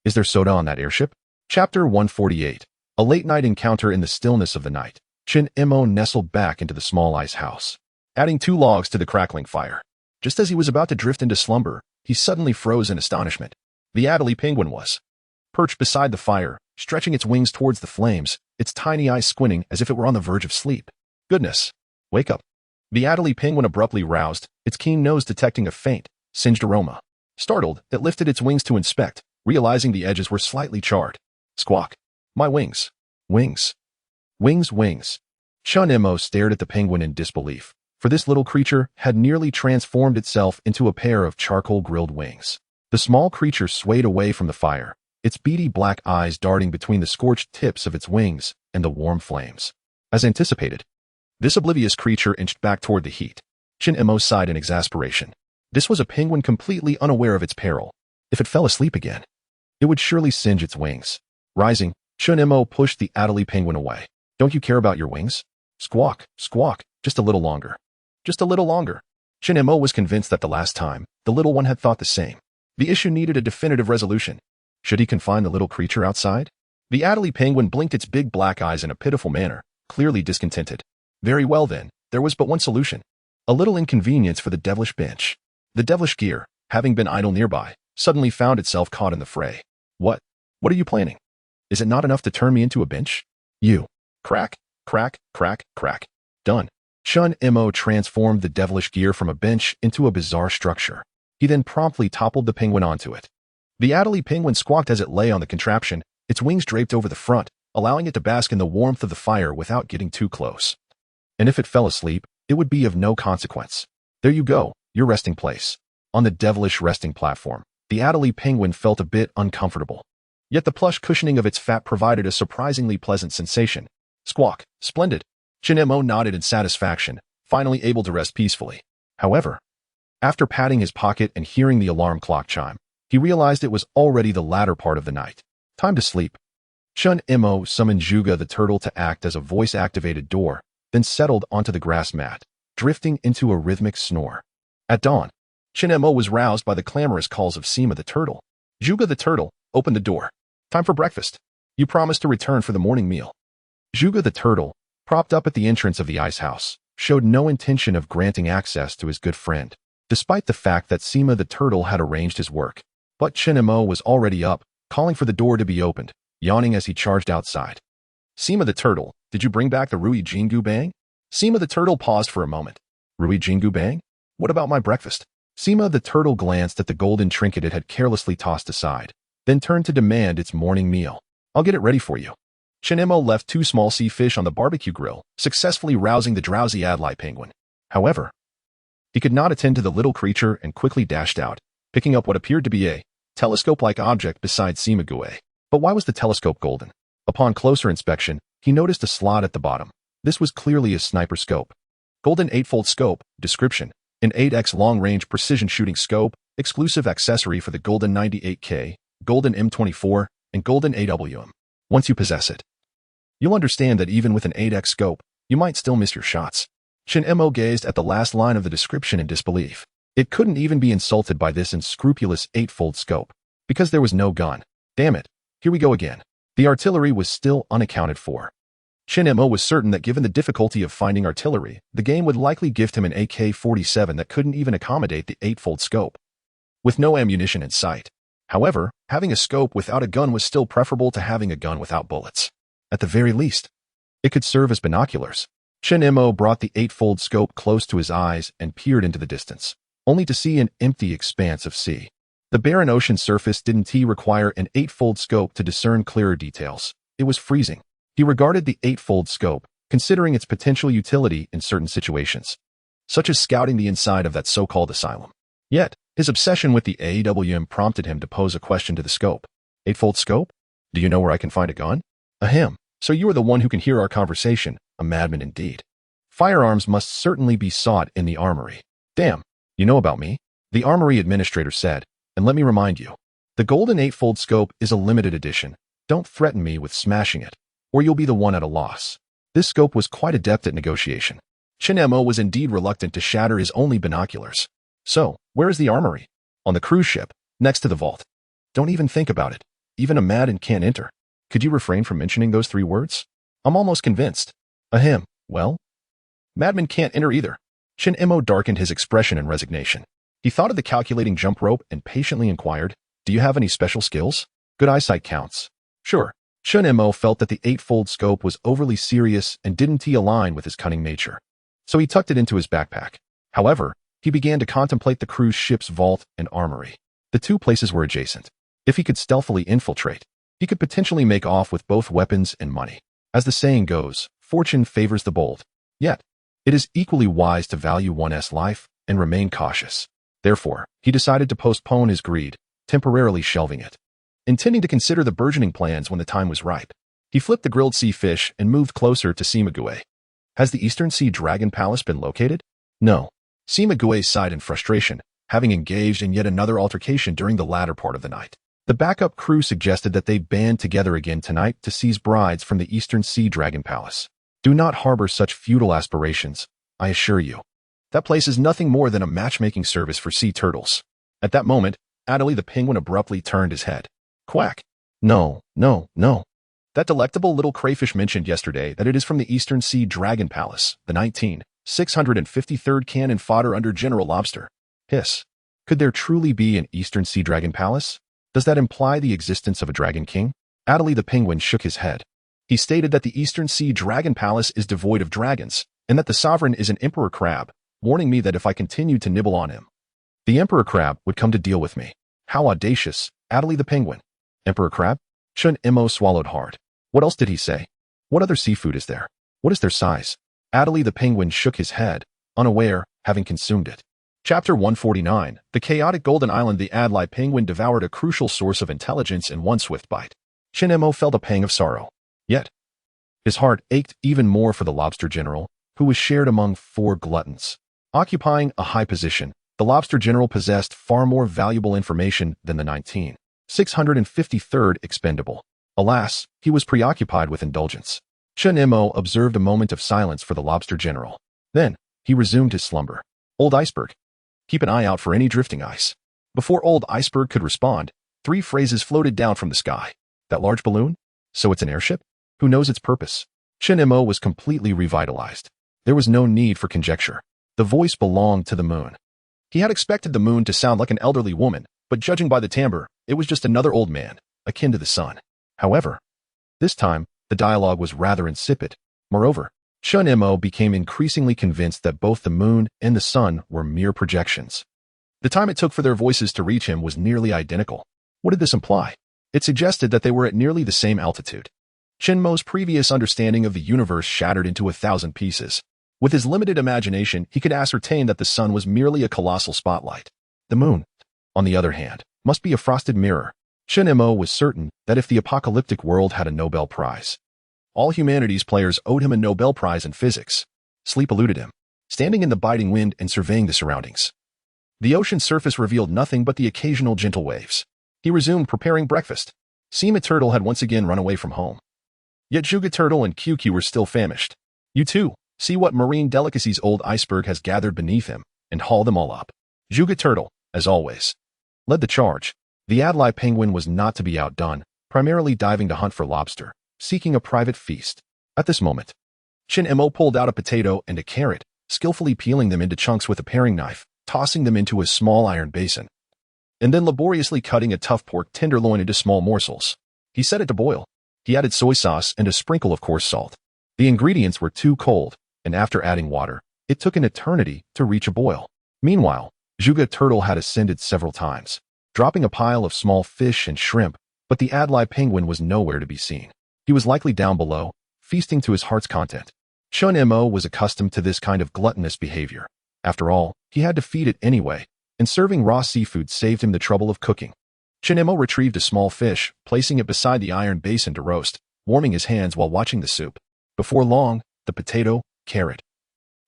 Is there soda on that airship? Chapter 148. A late-night encounter in the stillness of the night. Shinemo nestled back into the small ice house, adding 2 logs to the crackling fire. Just as he was about to drift into slumber, he suddenly froze in astonishment. The Adelie penguin was perched beside the fire, stretching its wings towards the flames, its tiny eyes squinting as if it were on the verge of sleep. Goodness! Wake up! The Adelie penguin abruptly roused, its keen nose detecting a faint, singed aroma. Startled, it lifted its wings to inspect, realizing the edges were slightly charred. Squawk! My wings! Wings! Wings, wings! Shinemo stared at the penguin in disbelief, for this little creature had nearly transformed itself into a pair of charcoal-grilled wings. The small creature swayed away from the fire, its beady black eyes darting between the scorched tips of its wings and the warm flames. As anticipated, this oblivious creature inched back toward the heat. Shinemo sighed in exasperation. This was a penguin completely unaware of its peril. If it fell asleep again, it would surely singe its wings. Rising, Shinemo pushed the Adelie penguin away. Don't you care about your wings? Squawk, squawk, just a little longer. Just a little longer. Shinemo was convinced that the last time, the little one had thought the same. The issue needed a definitive resolution. Should he confine the little creature outside? The Adelie penguin blinked its big black eyes in a pitiful manner, clearly discontented. Very well then, there was but one solution. A little inconvenience for the devilish bench. The devilish gear, having been idle nearby, suddenly found itself caught in the fray. What are you planning? Is it not enough to turn me into a bench? You. Crack, crack, crack, crack. Done. Shinemo transformed the devilish gear from a bench into a bizarre structure. He then promptly toppled the penguin onto it. The Adelie penguin squawked as it lay on the contraption, its wings draped over the front, allowing it to bask in the warmth of the fire without getting too close. And if it fell asleep, it would be of no consequence. There you go, your resting place. On the devilish resting platform, the Adelie penguin felt a bit uncomfortable. Yet the plush cushioning of its fat provided a surprisingly pleasant sensation. Squawk, splendid. Chinemo nodded in satisfaction, finally able to rest peacefully. However, after patting his pocket and hearing the alarm clock chime, he realized it was already the latter part of the night. Time to sleep. Chun-Imo summoned Juga the turtle to act as a voice-activated door, then settled onto the grass mat, drifting into a rhythmic snore. At dawn, Chun-Imo was roused by the clamorous calls of Sima the turtle. Juga the turtle, open the door. Time for breakfast. You promised to return for the morning meal. Juga the turtle, propped up at the entrance of the ice house, showed no intention of granting access to his good friend, despite the fact that Sima the turtle had arranged his work. But Chun-Imo was already up, calling for the door to be opened, yawning as he charged outside. Sima the turtle, did you bring back the Rui Jingu Bang? Sima the turtle paused for a moment. Rui Jingu Bang? What about my breakfast? Sima the turtle glanced at the golden trinket it had carelessly tossed aside, then turned to demand its morning meal. I'll get it ready for you. Chun-Imo left 2 small sea fish on the barbecue grill, successfully rousing the drowsy Adelie penguin. However, he could not attend to the little creature and quickly dashed out, picking up what appeared to be a telescope-like object beside Simague. But why was the telescope golden? Upon closer inspection, he noticed a slot at the bottom. This was clearly a sniper scope. Golden 8-fold scope, description, an 8x long-range precision shooting scope, exclusive accessory for the Golden 98K, Golden M24, and Golden AWM. Once you possess it, you'll understand that even with an 8x scope, you might still miss your shots. Chun-Imo gazed at the last line of the description in disbelief. It couldn't even be insulted by this unscrupulous 8-fold scope, because there was no gun. Damn it, here we go again. The artillery was still unaccounted for. Chun-Imo was certain that given the difficulty of finding artillery, the game would likely gift him an AK-47 that couldn't even accommodate the 8-fold scope, with no ammunition in sight. However, having a scope without a gun was still preferable to having a gun without bullets. At the very least, it could serve as binoculars. Chun-Imo brought the 8-fold scope close to his eyes and peered into the distance, only to see an empty expanse of sea. The barren ocean surface didn't require an 8-fold scope to discern clearer details. It was freezing. He regarded the 8-fold scope, considering its potential utility in certain situations, such as scouting the inside of that so-called asylum. Yet, his obsession with the AWM prompted him to pose a question to the scope. 8-fold scope? Do you know where I can find a gun? Ahem. So you are the one who can hear our conversation, a madman indeed. Firearms must certainly be sought in the armory. Damn, you know about me? The armory administrator said, and let me remind you, the golden 8-fold scope is a limited edition. Don't threaten me with smashing it, or you'll be the one at a loss. This scope was quite adept at negotiation. Chun-Imo was indeed reluctant to shatter his only binoculars. So, where is the armory? On the cruise ship, next to the vault. Don't even think about it. Even a madman can't enter. Could you refrain from mentioning those 3 words? I'm almost convinced. Ahem, well, madman can't enter either. Chun-Imo darkened his expression in resignation. He thought of the calculating jump rope and patiently inquired, do you have any special skills? Good eyesight counts. Sure. Chun-Imo felt that the 8-fold scope was overly serious and didn't align with his cunning nature. So he tucked it into his backpack. However, he began to contemplate the cruise ship's vault and armory. The 2 places were adjacent. If he could stealthily infiltrate, he could potentially make off with both weapons and money. As the saying goes, fortune favors the bold. Yet, it is equally wise to value one's life and remain cautious. Therefore, he decided to postpone his greed, temporarily shelving it, intending to consider the burgeoning plans when the time was ripe. He flipped the grilled sea fish and moved closer to Simague. Has the Eastern Sea Dragon Palace been located? No. Simague sighed in frustration, having engaged in yet another altercation during the latter part of the night. The backup crew suggested that they band together again tonight to seize brides from the Eastern Sea Dragon Palace. Do not harbor such futile aspirations, I assure you. That place is nothing more than a matchmaking service for sea turtles. At that moment, Adelie the penguin abruptly turned his head. Quack. No, no, no. That delectable little crayfish mentioned yesterday that it is from the Eastern Sea Dragon Palace, the 653rd cannon fodder under General Lobster. Hiss. Could there truly be an Eastern Sea Dragon Palace? Does that imply the existence of a Dragon King? Adelie the penguin shook his head. He stated that the Eastern Sea Dragon Palace is devoid of dragons, and that the sovereign is an emperor crab, warning me that if I continued to nibble on him, the emperor crab would come to deal with me. How audacious, Adelie the penguin. Emperor crab? Chun-Imo swallowed hard. What else did he say? What other seafood is there? What is their size? Adelie the penguin shook his head, unaware, having consumed it. Chapter 149, The Chaotic Golden Island. The Adlai penguin devoured a crucial source of intelligence in one swift bite. Chinemo felt a pang of sorrow. Yet, his heart ached even more for the lobster general, who was shared among 4 gluttons. Occupying a high position, the lobster general possessed far more valuable information than the 653rd expendable. Alas, he was preoccupied with indulgence. Chinemo observed a moment of silence for the lobster general. Then, he resumed his slumber. Old Iceberg. Keep an eye out for any drifting ice. Before old Iceberg could respond, 3 phrases floated down from the sky. That large balloon? So it's an airship? Who knows its purpose? Chinemo was completely revitalized. There was no need for conjecture. The voice belonged to the moon. He had expected the moon to sound like an elderly woman, but judging by the timbre, it was just another old man, akin to the sun. However, this time, the dialogue was rather insipid. Moreover, Chinemo became increasingly convinced that both the moon and the sun were mere projections. The time it took for their voices to reach him was nearly identical. What did this imply? It suggested that they were at nearly the same altitude. Chinmo's previous understanding of the universe shattered into 1,000 pieces. With his limited imagination, he could ascertain that the sun was merely a colossal spotlight. The moon, on the other hand, must be a frosted mirror. Chinemo was certain that if the apocalyptic world had a Nobel Prize, all humanities players owed him a Nobel Prize in physics. Sleep eluded him, standing in the biting wind and surveying the surroundings. The ocean surface revealed nothing but the occasional gentle waves. He resumed preparing breakfast. Sima Turtle had once again run away from home. Yet Juga Turtle and QQ were still famished. You too, see what marine delicacies old Iceberg has gathered beneath him, and haul them all up. Juga Turtle, as always, led the charge. The Adlai penguin was not to be outdone, primarily diving to hunt for lobster, seeking a private feast. At this moment, Chinemo pulled out a potato and a carrot, skillfully peeling them into chunks with a paring knife, tossing them into a small iron basin, and then laboriously cutting a tough pork tenderloin into small morsels. He set it to boil. He added soy sauce and a sprinkle of coarse salt. The ingredients were too cold, and after adding water, it took an eternity to reach a boil. Meanwhile, Juga Turtle had ascended several times, dropping a pile of small fish and shrimp, but the Adlai penguin was nowhere to be seen. He was likely down below, feasting to his heart's content. Chinemo was accustomed to this kind of gluttonous behavior. After all, he had to feed it anyway, and serving raw seafood saved him the trouble of cooking. Chinemo retrieved a small fish, placing it beside the iron basin to roast, warming his hands while watching the soup. Before long, the potato, carrot,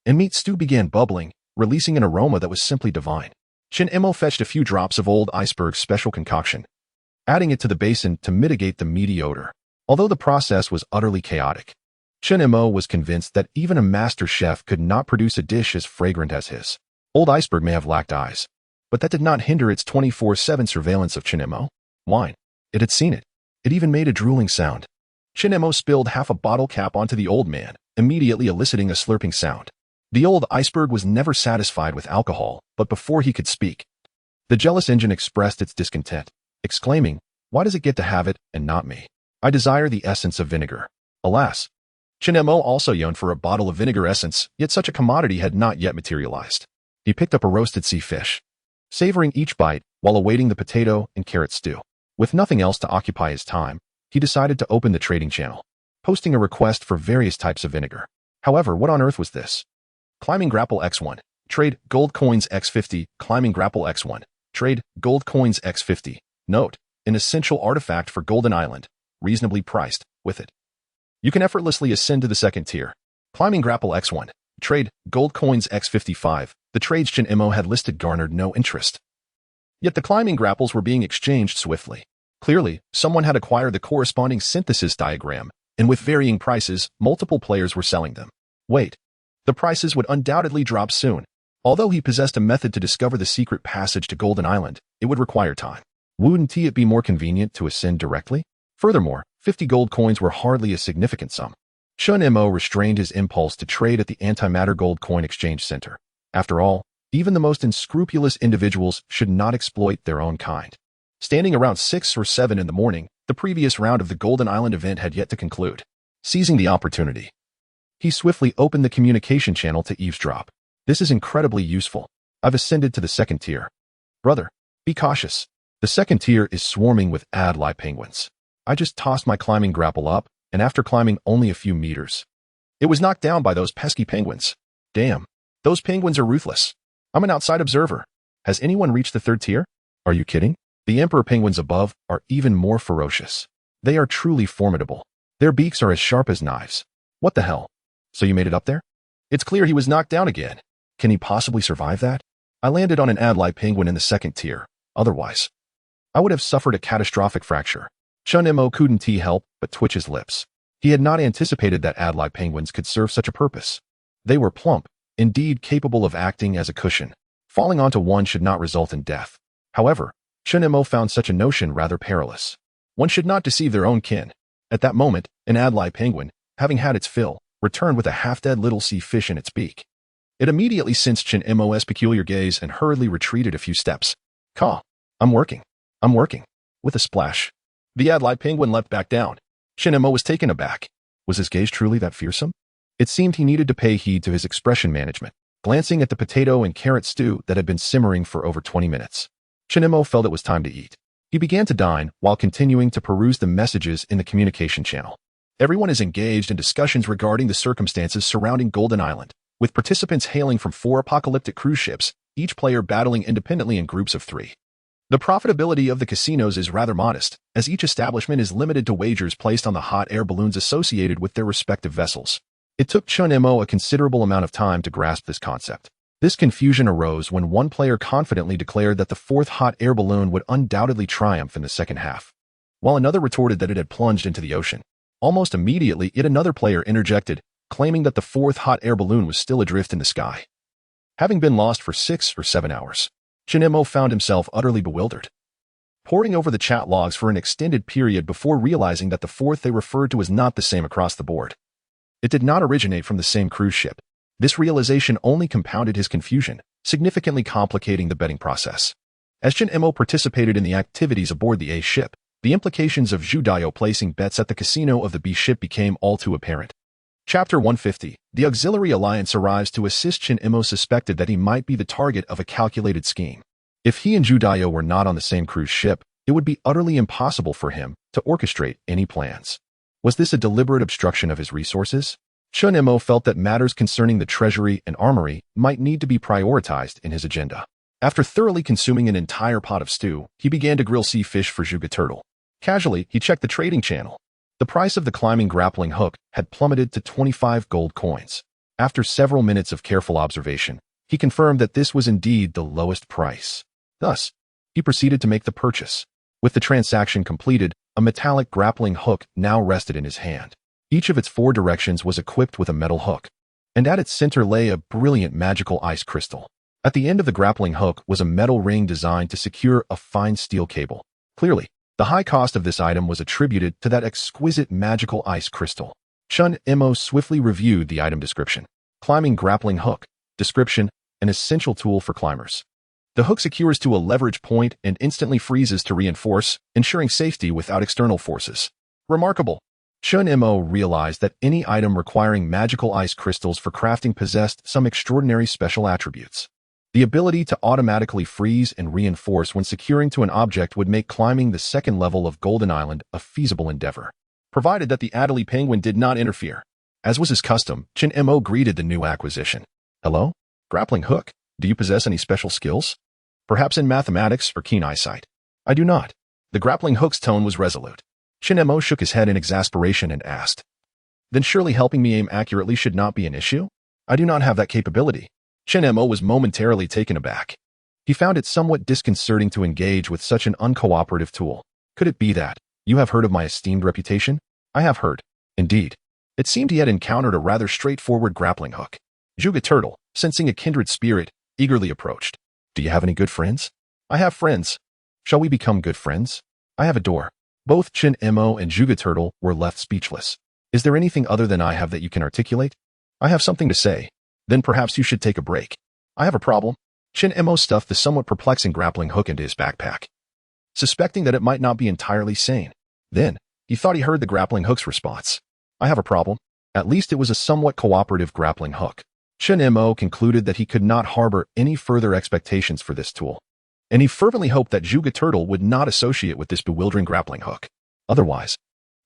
and meat stew began bubbling, releasing an aroma that was simply divine. Chinemo fetched a few drops of old Iceberg's special concoction, adding it to the basin to mitigate the meaty odor. Although the process was utterly chaotic, Chinemo was convinced that even a master chef could not produce a dish as fragrant as his. Old Iceberg may have lacked eyes, but that did not hinder its 24/7 surveillance of Chinemo. Wine. It had seen it. It even made a drooling sound. Chinemo spilled half a bottle cap onto the old man, immediately eliciting a slurping sound. The old Iceberg was never satisfied with alcohol, but before he could speak, the jealous engine expressed its discontent, exclaiming, "Why does it get to have it, and not me? I desire the essence of vinegar." Alas, Chinemo also yearned for a bottle of vinegar essence, yet such a commodity had not yet materialized. He picked up a roasted sea fish, savoring each bite while awaiting the potato and carrot stew. With nothing else to occupy his time, he decided to open the trading channel, posting a request for various types of vinegar. However, what on earth was this? Climbing grapple X1. Trade gold coins X50. Climbing grapple X1. Trade gold coins X50. Note, an essential artifact for Golden Island, reasonably priced, with it you can effortlessly ascend to the second tier. Climbing grapple X1. Trade gold coins X55. The trades Chinemo had listed garnered no interest. Yet the climbing grapples were being exchanged swiftly. Clearly, someone had acquired the corresponding synthesis diagram, and with varying prices, multiple players were selling them. Wait. The prices would undoubtedly drop soon. Although he possessed a method to discover the secret passage to Golden Island, it would require time. Wouldn't it be more convenient to ascend directly? Furthermore, 50 gold coins were hardly a significant sum. Chinemo restrained his impulse to trade at the Antimatter Gold Coin Exchange Center. After all, even the most unscrupulous individuals should not exploit their own kind. Standing around 6 or 7 in the morning, the previous round of the Golden Island event had yet to conclude. Seizing the opportunity, he swiftly opened the communication channel to eavesdrop. This is incredibly useful. I've ascended to the second tier. Brother, be cautious. The second tier is swarming with Adlai penguins. I just tossed my climbing grapple up, and after climbing only a few meters, it was knocked down by those pesky penguins. Damn. Those penguins are ruthless. I'm an outside observer. Has anyone reached the third tier? Are you kidding? The emperor penguins above are even more ferocious. They are truly formidable. Their beaks are as sharp as knives. What the hell? So you made it up there? It's clear he was knocked down again. Can he possibly survive that? I landed on an Adlai penguin in the second tier. Otherwise, I would have suffered a catastrophic fracture. Chun Mo couldn't help but twitch his lips. He had not anticipated that Adlai penguins could serve such a purpose. They were plump, indeed capable of acting as a cushion. Falling onto one should not result in death. However, Chun Mo found such a notion rather perilous. One should not deceive their own kin. At that moment, an Adlai penguin, having had its fill, returned with a half-dead little sea fish in its beak. It immediately sensed Chun Mo's peculiar gaze and hurriedly retreated a few steps. Caw. I'm working. With a splash, the Adlai penguin leapt back down. Chun Mo was taken aback. Was his gaze truly that fearsome? It seemed he needed to pay heed to his expression management, glancing at the potato and carrot stew that had been simmering for over 20 minutes. Chun Mo felt it was time to eat. He began to dine while continuing to peruse the messages in the communication channel. Everyone is engaged in discussions regarding the circumstances surrounding Golden Island, with participants hailing from 4 apocalyptic cruise ships, each player battling independently in groups of 3. The profitability of the casinos is rather modest, as each establishment is limited to wagers placed on the hot air balloons associated with their respective vessels. It took Chun Mo a considerable amount of time to grasp this concept. This confusion arose when one player confidently declared that the 4th hot air balloon would undoubtedly triumph in the second half, while another retorted that it had plunged into the ocean. Almost immediately, yet another player interjected, claiming that the 4th hot air balloon was still adrift in the sky. Having been lost for 6 or 7 hours, Chun Mo found himself utterly bewildered, poring over the chat logs for an extended period before realizing that the 4th they referred to was not the same across the board. It did not originate from the same cruise ship. This realization only compounded his confusion, significantly complicating the betting process. As Chun Mo participated in the activities aboard the A ship, the implications of Zhu Dao placing bets at the casino of the B ship became all too apparent. Chapter 150. The Auxiliary Alliance arrives to assist Chun Mo suspected that he might be the target of a calculated scheme. If he and Zhu Dao were not on the same cruise ship, it would be utterly impossible for him to orchestrate any plans. Was this a deliberate obstruction of his resources? Chun Mo felt that matters concerning the treasury and armory might need to be prioritized in his agenda. After thoroughly consuming an entire pot of stew, he began to grill sea fish for Zhuge Turtle. Casually, he checked the trading channel. The price of the climbing grappling hook had plummeted to 25 gold coins. After several minutes of careful observation, he confirmed that this was indeed the lowest price. Thus, he proceeded to make the purchase. With the transaction completed, a metallic grappling hook now rested in his hand. Each of its 4 directions was equipped with a metal hook, and at its center lay a brilliant magical ice crystal. At the end of the grappling hook was a metal ring designed to secure a fine steel cable. Clearly, the high cost of this item was attributed to that exquisite magical ice crystal. Chun Mo swiftly reviewed the item description. Climbing grappling hook. Description: an essential tool for climbers. The hook secures to a leverage point and instantly freezes to reinforce, ensuring safety without external forces. Remarkable. Chun Mo realized that any item requiring magical ice crystals for crafting possessed some extraordinary special attributes. The ability to automatically freeze and reinforce when securing to an object would make climbing the second level of Golden Island a feasible endeavor, provided that the Adlai penguin did not interfere. As was his custom, Chun Mo greeted the new acquisition. Hello? Grappling hook. Do you possess any special skills? Perhaps in mathematics or keen eyesight? I do not. The grappling hook's tone was resolute. Chun Mo shook his head in exasperation and asked, Then surely helping me aim accurately should not be an issue? I do not have that capability. Chun Mo was momentarily taken aback. He found it somewhat disconcerting to engage with such an uncooperative tool. Could it be that, you have heard of my esteemed reputation? I have heard. Indeed. It seemed he had encountered a rather straightforward grappling hook. Zhuge Turtle, sensing a kindred spirit, eagerly approached. Do you have any good friends? I have friends. Shall we become good friends? I have a door. Both Chun Mo and Zhuge Turtle were left speechless. Is there anything other than I have that you can articulate? I have something to say. Then perhaps you should take a break. I have a problem. Chun Mo stuffed the somewhat perplexing grappling hook into his backpack, suspecting that it might not be entirely sane. Then, he thought he heard the grappling hook's response. I have a problem. At least it was a somewhat cooperative grappling hook. Chun Mo concluded that he could not harbor any further expectations for this tool, and he fervently hoped that Zhuge Turtle would not associate with this bewildering grappling hook. Otherwise,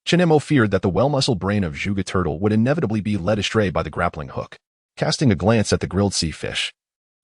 Chun Mo feared that the well-muscled brain of Zhuge Turtle would inevitably be led astray by the grappling hook. casting a glance at the grilled sea fish.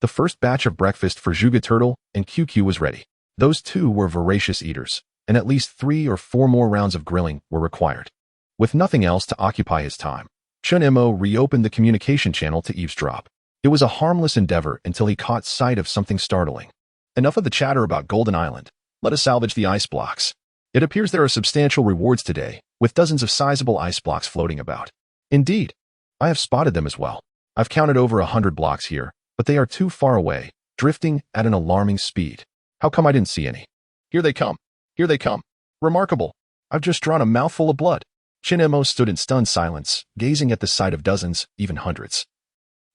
The first batch of breakfast for Zhuge Turtle and QQ was ready. Those two were voracious eaters, and at least 3 or 4 more rounds of grilling were required. With nothing else to occupy his time, Chun Mo reopened the communication channel to eavesdrop. It was a harmless endeavor until he caught sight of something startling. Enough of the chatter about Golden Island. Let us salvage the ice blocks. It appears there are substantial rewards today, with dozens of sizable ice blocks floating about. Indeed, I have spotted them as well. I've counted over 100 blocks here, but they are too far away, drifting at an alarming speed. How come I didn't see any? Here they come. Here they come. Remarkable. I've just drawn a mouthful of blood. Chun Mo stood in stunned silence, gazing at the sight of dozens, even hundreds,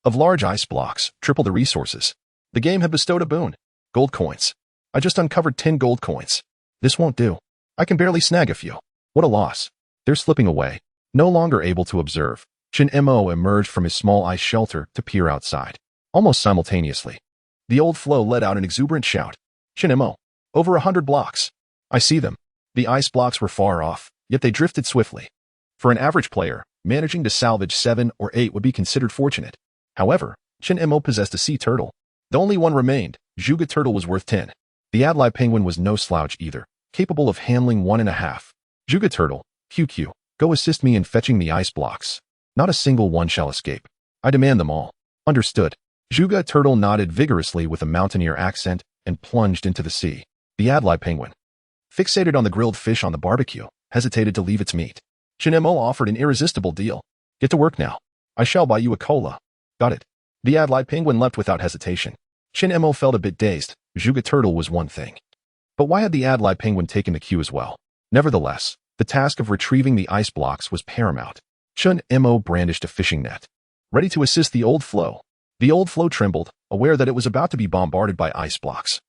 of large ice blocks, triple the resources. The game had bestowed a boon. Gold coins. I just uncovered 10 gold coins. This won't do. I can barely snag a few. What a loss. They're slipping away. No longer able to observe, Chun Mo emerged from his small ice shelter to peer outside. Almost simultaneously, the old floe let out an exuberant shout. Chun Mo, over 100 blocks. I see them. The ice blocks were far off, yet they drifted swiftly. For an average player, managing to salvage 7 or 8 would be considered fortunate. However, Chun Mo possessed a sea turtle. The only one remained. Zhuge Turtle was worth 10. The Adlai penguin was no slouch either, capable of handling 1.5. Zhuge Turtle, QQ, go assist me in fetching the ice blocks. Not a single one shall escape. I demand them all. Understood. Zhuge Turtle nodded vigorously with a mountaineer accent and plunged into the sea. The Adlai penguin, fixated on the grilled fish on the barbecue, hesitated to leave its meat. Chun Mo offered an irresistible deal. Get to work now. I shall buy you a cola. Got it. The Adlai penguin leapt without hesitation. Chun Mo felt a bit dazed. Zhuge Turtle was one thing. But why had the Adlai penguin taken the cue as well? Nevertheless, the task of retrieving the ice blocks was paramount. Chun Mo brandished a fishing net, ready to assist the old floe. The old floe trembled, aware that it was about to be bombarded by ice blocks,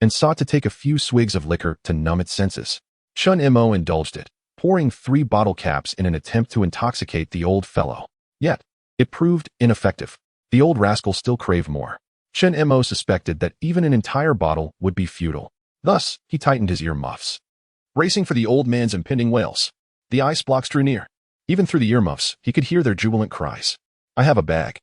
and sought to take a few swigs of liquor to numb its senses. Chun Mo indulged it, pouring 3 bottle caps in an attempt to intoxicate the old fellow. Yet, it proved ineffective. The old rascal still craved more. Chun Mo suspected that even an entire bottle would be futile. Thus, he tightened his earmuffs, racing for the old man's impending wails. The ice blocks drew near. Even through the earmuffs, he could hear their jubilant cries. I have a bag.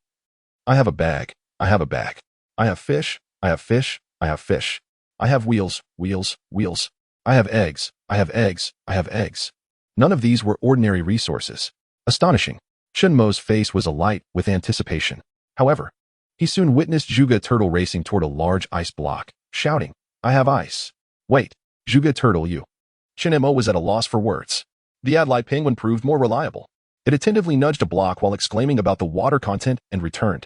I have a bag. I have a bag. I have fish. I have fish. I have fish. I have wheels, wheels, wheels. I have eggs. I have eggs. I have eggs. None of these were ordinary resources. Astonishing. Chun Mo's face was alight with anticipation. However, he soon witnessed Zhuge Turtle racing toward a large ice block, shouting, I have ice. Wait, Zhuge Turtle, you. Chun Mo was at a loss for words. The Adlai penguin proved more reliable. It attentively nudged a block while exclaiming about the water content and returned.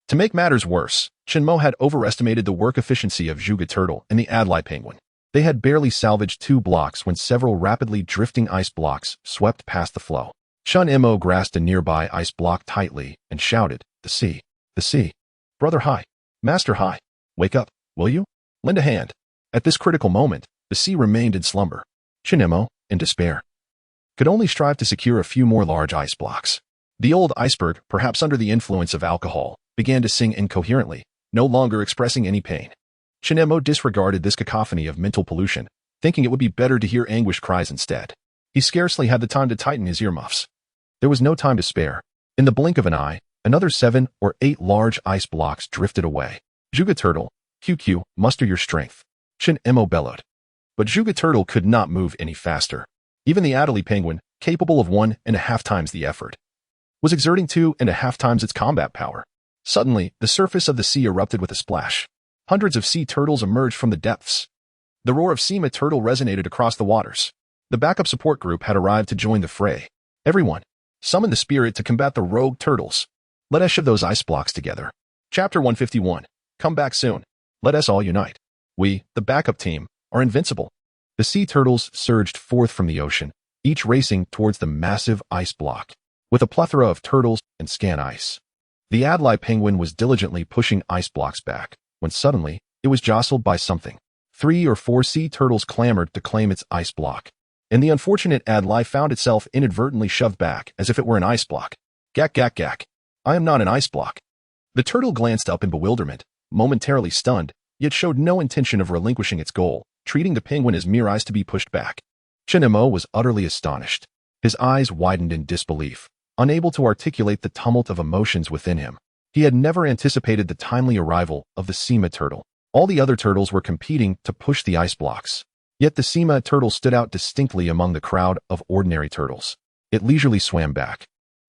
To make matters worse, Chun Mo had overestimated the work efficiency of Zhuge Turtle and the Adlai penguin. They had barely salvaged 2 blocks when several rapidly drifting ice blocks swept past the floe. Chun Mo grasped a nearby ice block tightly and shouted, The sea. The sea. Brother Hai. Master Hai. Wake up, will you? Lend a hand. At this critical moment, the sea remained in slumber. Chun Mo, in despair, could only strive to secure a few more large ice blocks. The old Iceberg, perhaps under the influence of alcohol, began to sing incoherently, no longer expressing any pain. Chun Mo disregarded this cacophony of mental pollution, thinking it would be better to hear anguished cries instead. He scarcely had the time to tighten his earmuffs. There was no time to spare. In the blink of an eye, another 7 or 8 large ice blocks drifted away. Zhuge Turtle, QQ, muster your strength. Chun Mo bellowed. But Zhuge Turtle could not move any faster. Even the Adlai penguin, capable of 1.5 times the effort, was exerting 2.5 times its combat power. Suddenly, the surface of the sea erupted with a splash. Hundreds of sea turtles emerged from the depths. The roar of Sima Turtle resonated across the waters. The backup support group had arrived to join the fray. Everyone, summon the spirit to combat the rogue turtles. Let us shove those ice blocks together. Chapter 151. Come back soon. Let us all unite. We, the backup team, are invincible. The sea turtles surged forth from the ocean, each racing towards the massive ice block. With a plethora of turtles and scan ice, the Adlai penguin was diligently pushing ice blocks back, when suddenly, it was jostled by something. 3 or 4 sea turtles clamored to claim its ice block, and the unfortunate Adlai found itself inadvertently shoved back as if it were an ice block. Gak gak gak. I am not an ice block. The turtle glanced up in bewilderment, momentarily stunned, yet showed no intention of relinquishing its goal, treating the penguin as mere ice to be pushed back. Chun Mo was utterly astonished. His eyes widened in disbelief, unable to articulate the tumult of emotions within him. He had never anticipated the timely arrival of the Sima turtle. All the other turtles were competing to push the ice blocks. Yet the Sima turtle stood out distinctly among the crowd of ordinary turtles. It leisurely swam back,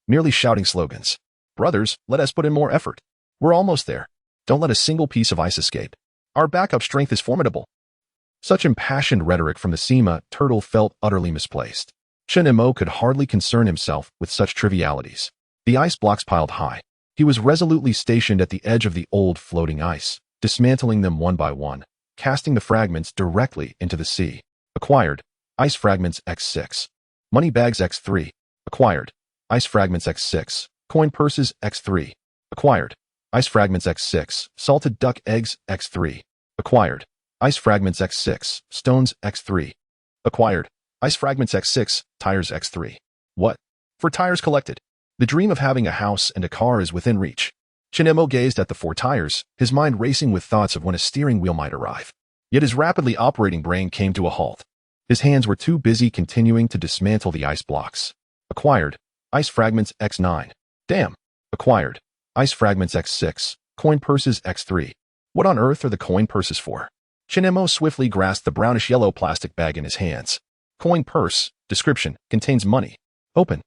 merely shouting slogans. "Brothers, let us put in more effort. We're almost there. Don't let a single piece of ice escape. Our backup strength is formidable." Such impassioned rhetoric from the Sima turtle felt utterly misplaced. Chen Mo could hardly concern himself with such trivialities. The ice blocks piled high. He was resolutely stationed at the edge of the old floating ice, dismantling them one by one, casting the fragments directly into the sea. Acquired. Ice fragments X6. Money bags X3. Acquired. Ice fragments X6. Coin purses X3. Acquired. Ice fragments X6. Salted duck eggs X3. Acquired. Ice fragments X6. Stones X3. Acquired. Ice fragments X6. Tires X3. What? For tires collected. The dream of having a house and a car is within reach. Chinemo gazed at the 4 tires, his mind racing with thoughts of when a steering wheel might arrive. Yet his rapidly operating brain came to a halt. His hands were too busy continuing to dismantle the ice blocks. Acquired. Ice fragments X9. Damn. Acquired. Ice fragments X6. Coin purses X3. What on earth are the coin purses for? Chinemo swiftly grasped the brownish-yellow plastic bag in his hands. Coin purse. Description. Contains money. Open.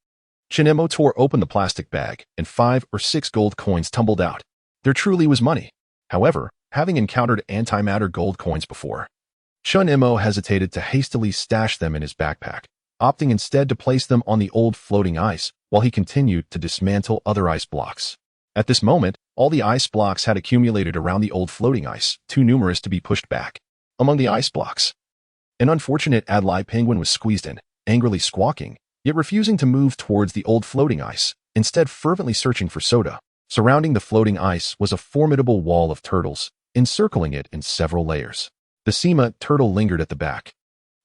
Chinemo tore open the plastic bag, and 5 or 6 gold coins tumbled out. There truly was money. However, having encountered antimatter gold coins before, Chinemo hesitated to hastily stash them in his backpack, opting instead to place them on the old floating ice while he continued to dismantle other ice blocks. At this moment, all the ice blocks had accumulated around the old floating ice, too numerous to be pushed back. Among the ice blocks, an unfortunate Adlai penguin was squeezed in, angrily squawking, yet refusing to move towards the old floating ice, instead fervently searching for soda. Surrounding the floating ice was a formidable wall of turtles, encircling it in several layers. The Sima turtle lingered at the back,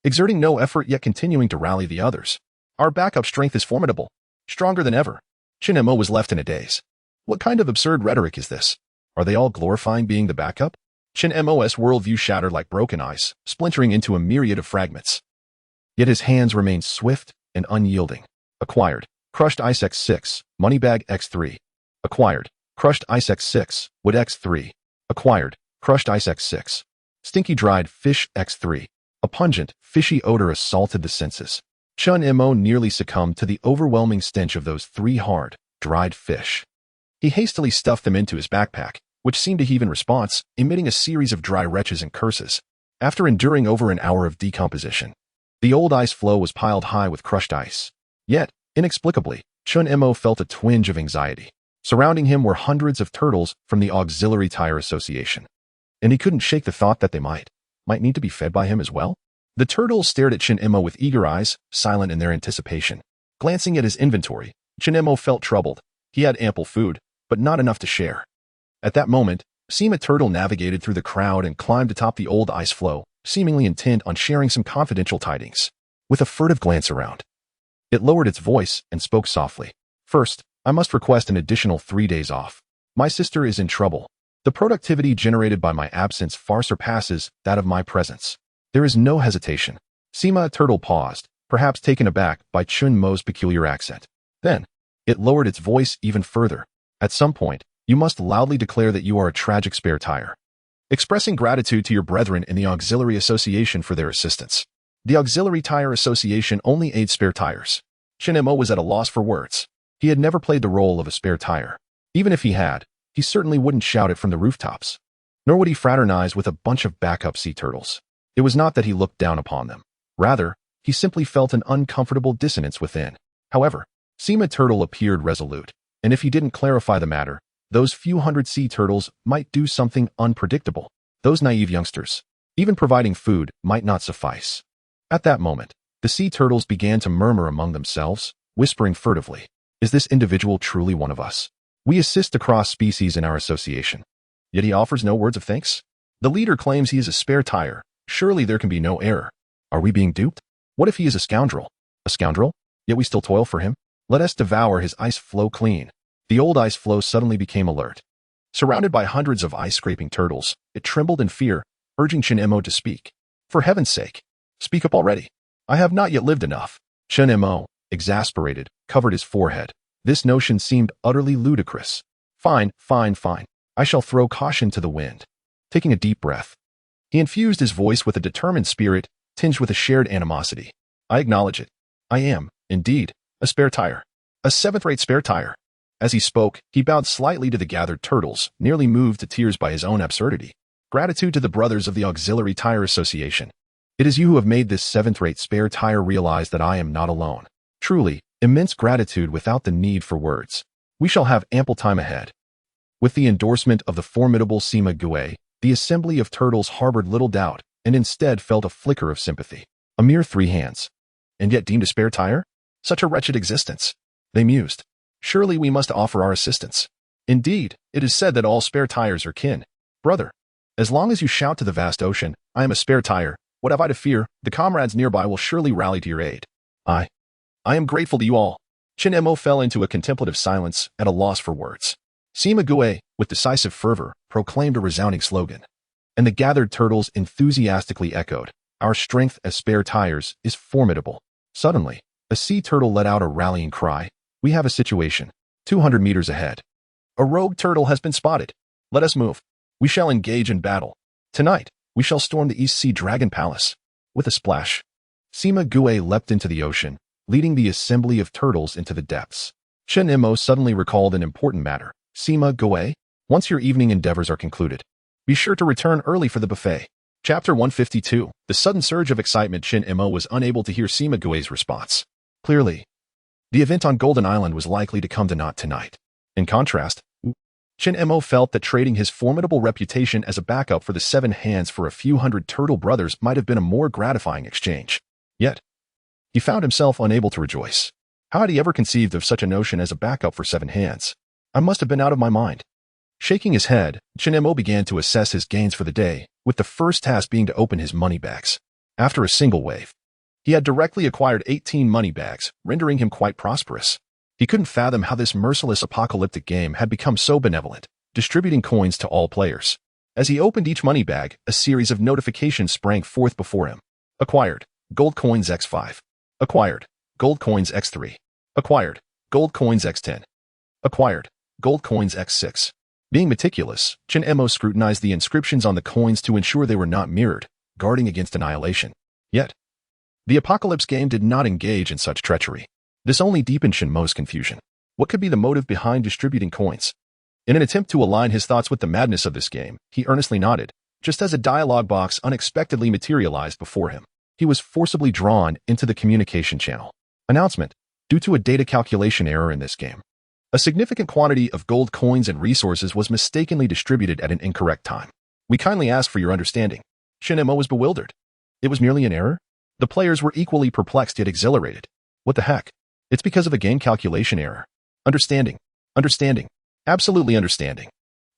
exerting no effort yet continuing to rally the others. Our backup strength is formidable, stronger than ever. Chinemo was left in a daze. What kind of absurd rhetoric is this? Are they all glorifying being the backup? Chinmo's worldview shattered like broken ice, splintering into a myriad of fragments. Yet his hands remained swift and unyielding. Acquired. Crushed ice X6. Moneybag X3. Acquired. Crushed ice X6. Wood X3. Acquired. Crushed ice X6. Stinky dried fish X3. A pungent, fishy odor assaulted the senses. Chun-Mo nearly succumbed to the overwhelming stench of those 3 hard, dried fish. He hastily stuffed them into his backpack, which seemed to heave in response, emitting a series of dry retches and curses. After enduring over an hour of decomposition, the old ice floe was piled high with crushed ice. Yet, inexplicably, Chun-Mo felt a twinge of anxiety. Surrounding him were hundreds of turtles from the Auxiliary Tire Association, and he couldn't shake the thought that they might need to be fed by him as well. The turtles stared at Chun-Mo with eager eyes, silent in their anticipation. Glancing at his inventory, Chun-Mo felt troubled. He had ample food, but not enough to share. At that moment, Sima Turtle navigated through the crowd and climbed atop the old ice floe, seemingly intent on sharing some confidential tidings. With a furtive glance around, it lowered its voice and spoke softly. "First, I must request an additional 3 days off. My sister is in trouble. The productivity generated by my absence far surpasses that of my presence." There is no hesitation. Sima Turtle paused, perhaps taken aback by Chun-Mo's peculiar accent. Then, it lowered its voice even further. "At some point, you must loudly declare that you are a tragic spare tire, expressing gratitude to your brethren in the Auxiliary Association for their assistance. The Auxiliary Tire Association only aids spare tires." Chun-Mo was at a loss for words. He had never played the role of a spare tire. Even if he had, he certainly wouldn't shout it from the rooftops. Nor would he fraternize with a bunch of backup sea turtles. It was not that he looked down upon them. Rather, he simply felt an uncomfortable dissonance within. However, Sima Turtle appeared resolute, and if he didn't clarify the matter, those few hundred sea turtles might do something unpredictable. Those naive youngsters, even providing food, might not suffice. At that moment, the sea turtles began to murmur among themselves, whispering furtively, "Is this individual truly one of us? We assist across species in our association. Yet he offers no words of thanks? The leader claims he is a spare tire. Surely there can be no error. Are we being duped? What if he is a scoundrel? A scoundrel? Yet we still toil for him? Let us devour his ice floe clean." The old ice floe suddenly became alert. Surrounded by hundreds of ice-scraping turtles, it trembled in fear, urging Chun-Mo to speak. "For heaven's sake, speak up already. I have not yet lived enough." Chun-Mo, exasperated, covered his forehead. This notion seemed utterly ludicrous. Fine, fine, fine. I shall throw caution to the wind. Taking a deep breath, he infused his voice with a determined spirit, tinged with a shared animosity. I acknowledge it. I am, indeed, a spare tire. A seventh-rate spare tire. As he spoke, he bowed slightly to the gathered turtles, nearly moved to tears by his own absurdity. Gratitude to the brothers of the Auxiliary Tire Association. It is you who have made this seventh-rate spare tire realize that I am not alone. Truly, immense gratitude without the need for words. We shall have ample time ahead. With the endorsement of the formidable Sima Gue, the assembly of turtles harbored little doubt and instead felt a flicker of sympathy. A mere 3 hands. And yet deemed a spare tire? Such a wretched existence. They mused. Surely we must offer our assistance. Indeed, it is said that all spare tires are kin. Brother, as long as you shout to the vast ocean, I am a spare tire, what have I to fear? The comrades nearby will surely rally to your aid. I am grateful to you all. Chin Mo fell into a contemplative silence, at a loss for words. Sima Gue, with decisive fervor, proclaimed a resounding slogan. And the gathered turtles enthusiastically echoed, Our strength as spare tires is formidable. Suddenly, a sea turtle let out a rallying cry. We have a situation. 200 meters ahead. A rogue turtle has been spotted. Let us move. We shall engage in battle. Tonight, we shall storm the East Sea Dragon Palace. With a splash, Sima Gue leapt into the ocean, leading the assembly of turtles into the depths. Chen Imo suddenly recalled an important matter. Sima Gue, once your evening endeavors are concluded, be sure to return early for the buffet. Chapter 152. The sudden surge of excitement. Chen Imo was unable to hear Sima Gue's response. Clearly, the event on Golden Island was likely to come to naught tonight. In contrast, Chen Imo felt that trading his formidable reputation as a backup for the 7 hands for a few hundred turtle brothers might have been a more gratifying exchange. Yet, he found himself unable to rejoice. How had he ever conceived of such a notion as a backup for 7 hands? I must have been out of my mind. Shaking his head, Chen Imo began to assess his gains for the day, with the first task being to open his money bags. After a single wave, he had directly acquired 18 money bags, rendering him quite prosperous. He couldn't fathom how this merciless apocalyptic game had become so benevolent, distributing coins to all players. As he opened each money bag, a series of notifications sprang forth before him. Acquired. Gold coins X5. Acquired. Gold coins X3. Acquired. Gold coins X10. Acquired. Gold coins X6. Being meticulous, Chen Imo scrutinized the inscriptions on the coins to ensure they were not mirrored, guarding against annihilation. Yet, the apocalypse game did not engage in such treachery. This only deepened Chen Mo's confusion. What could be the motive behind distributing coins? In an attempt to align his thoughts with the madness of this game, he earnestly nodded, just as a dialogue box unexpectedly materialized before him. He was forcibly drawn into the communication channel. Announcement: due to a data calculation error in this game, a significant quantity of gold coins and resources was mistakenly distributed at an incorrect time. We kindly ask for your understanding. Chen Mo was bewildered. It was merely an error? The players were equally perplexed yet exhilarated. What the heck? It's because of a game calculation error. Understanding. Understanding. Absolutely understanding.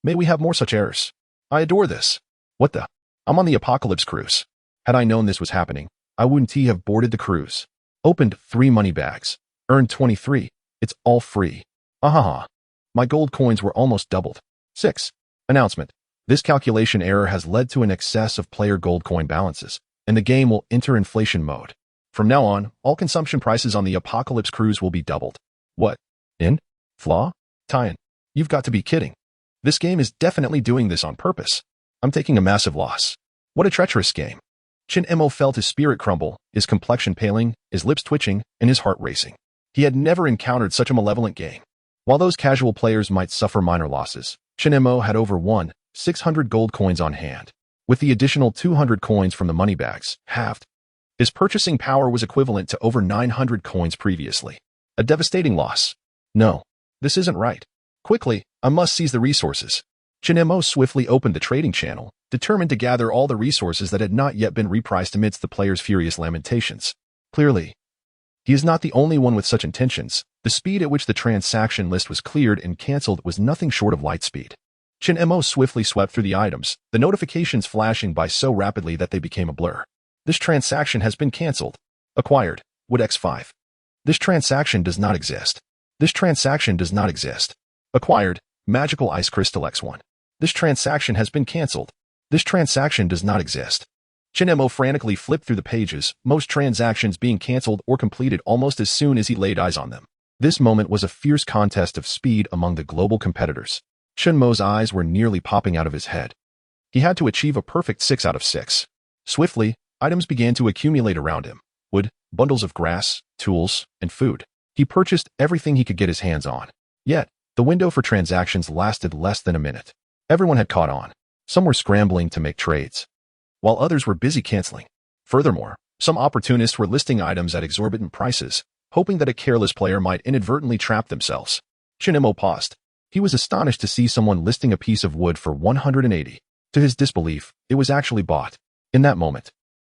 May we have more such errors? I adore this. What the? I'm on the Apocalypse cruise. Had I known this was happening, I wouldn't have boarded the cruise. Opened 3 money bags. Earned 23. It's all free. Ahaha. My gold coins were almost doubled. 6. Announcement. This calculation error has led to an excess of player gold coin balances, and the game will enter inflation mode. From now on, all consumption prices on the Apocalypse cruise will be doubled. What? In? Flaw? Tyan, you've got to be kidding. This game is definitely doing this on purpose. I'm taking a massive loss. What a treacherous game. Chen Mo felt his spirit crumble, his complexion paling, his lips twitching, and his heart racing. He had never encountered such a malevolent game. While those casual players might suffer minor losses, Chen Mo had over 600 gold coins on hand. With the additional 200 coins from the money bags, halved, his purchasing power was equivalent to over 900 coins previously. A devastating loss. No, this isn't right. Quickly, I must seize the resources. Chen Mo swiftly opened the trading channel, determined to gather all the resources that had not yet been repriced amidst the players' furious lamentations. Clearly, he is not the only one with such intentions. The speed at which the transaction list was cleared and cancelled was nothing short of light speed. Chen Mo swiftly swept through the items, the notifications flashing by so rapidly that they became a blur. This transaction has been cancelled. Acquired. Wood X5. This transaction does not exist. This transaction does not exist. Acquired. Magical Ice Crystal X1. This transaction has been cancelled. This transaction does not exist. Chen Mo frantically flipped through the pages, most transactions being cancelled or completed almost as soon as he laid eyes on them. This moment was a fierce contest of speed among the global competitors. Mo's eyes were nearly popping out of his head. He had to achieve a perfect 6 out of 6. Swiftly, items began to accumulate around him. Wood, bundles of grass, tools, and food. He purchased everything he could get his hands on. Yet, the window for transactions lasted less than a minute. Everyone had caught on. Some were scrambling to make trades, while others were busy canceling. Furthermore, some opportunists were listing items at exorbitant prices, hoping that a careless player might inadvertently trap themselves. Mo paused. He was astonished to see someone listing a piece of wood for 180. To his disbelief, it was actually bought. In that moment,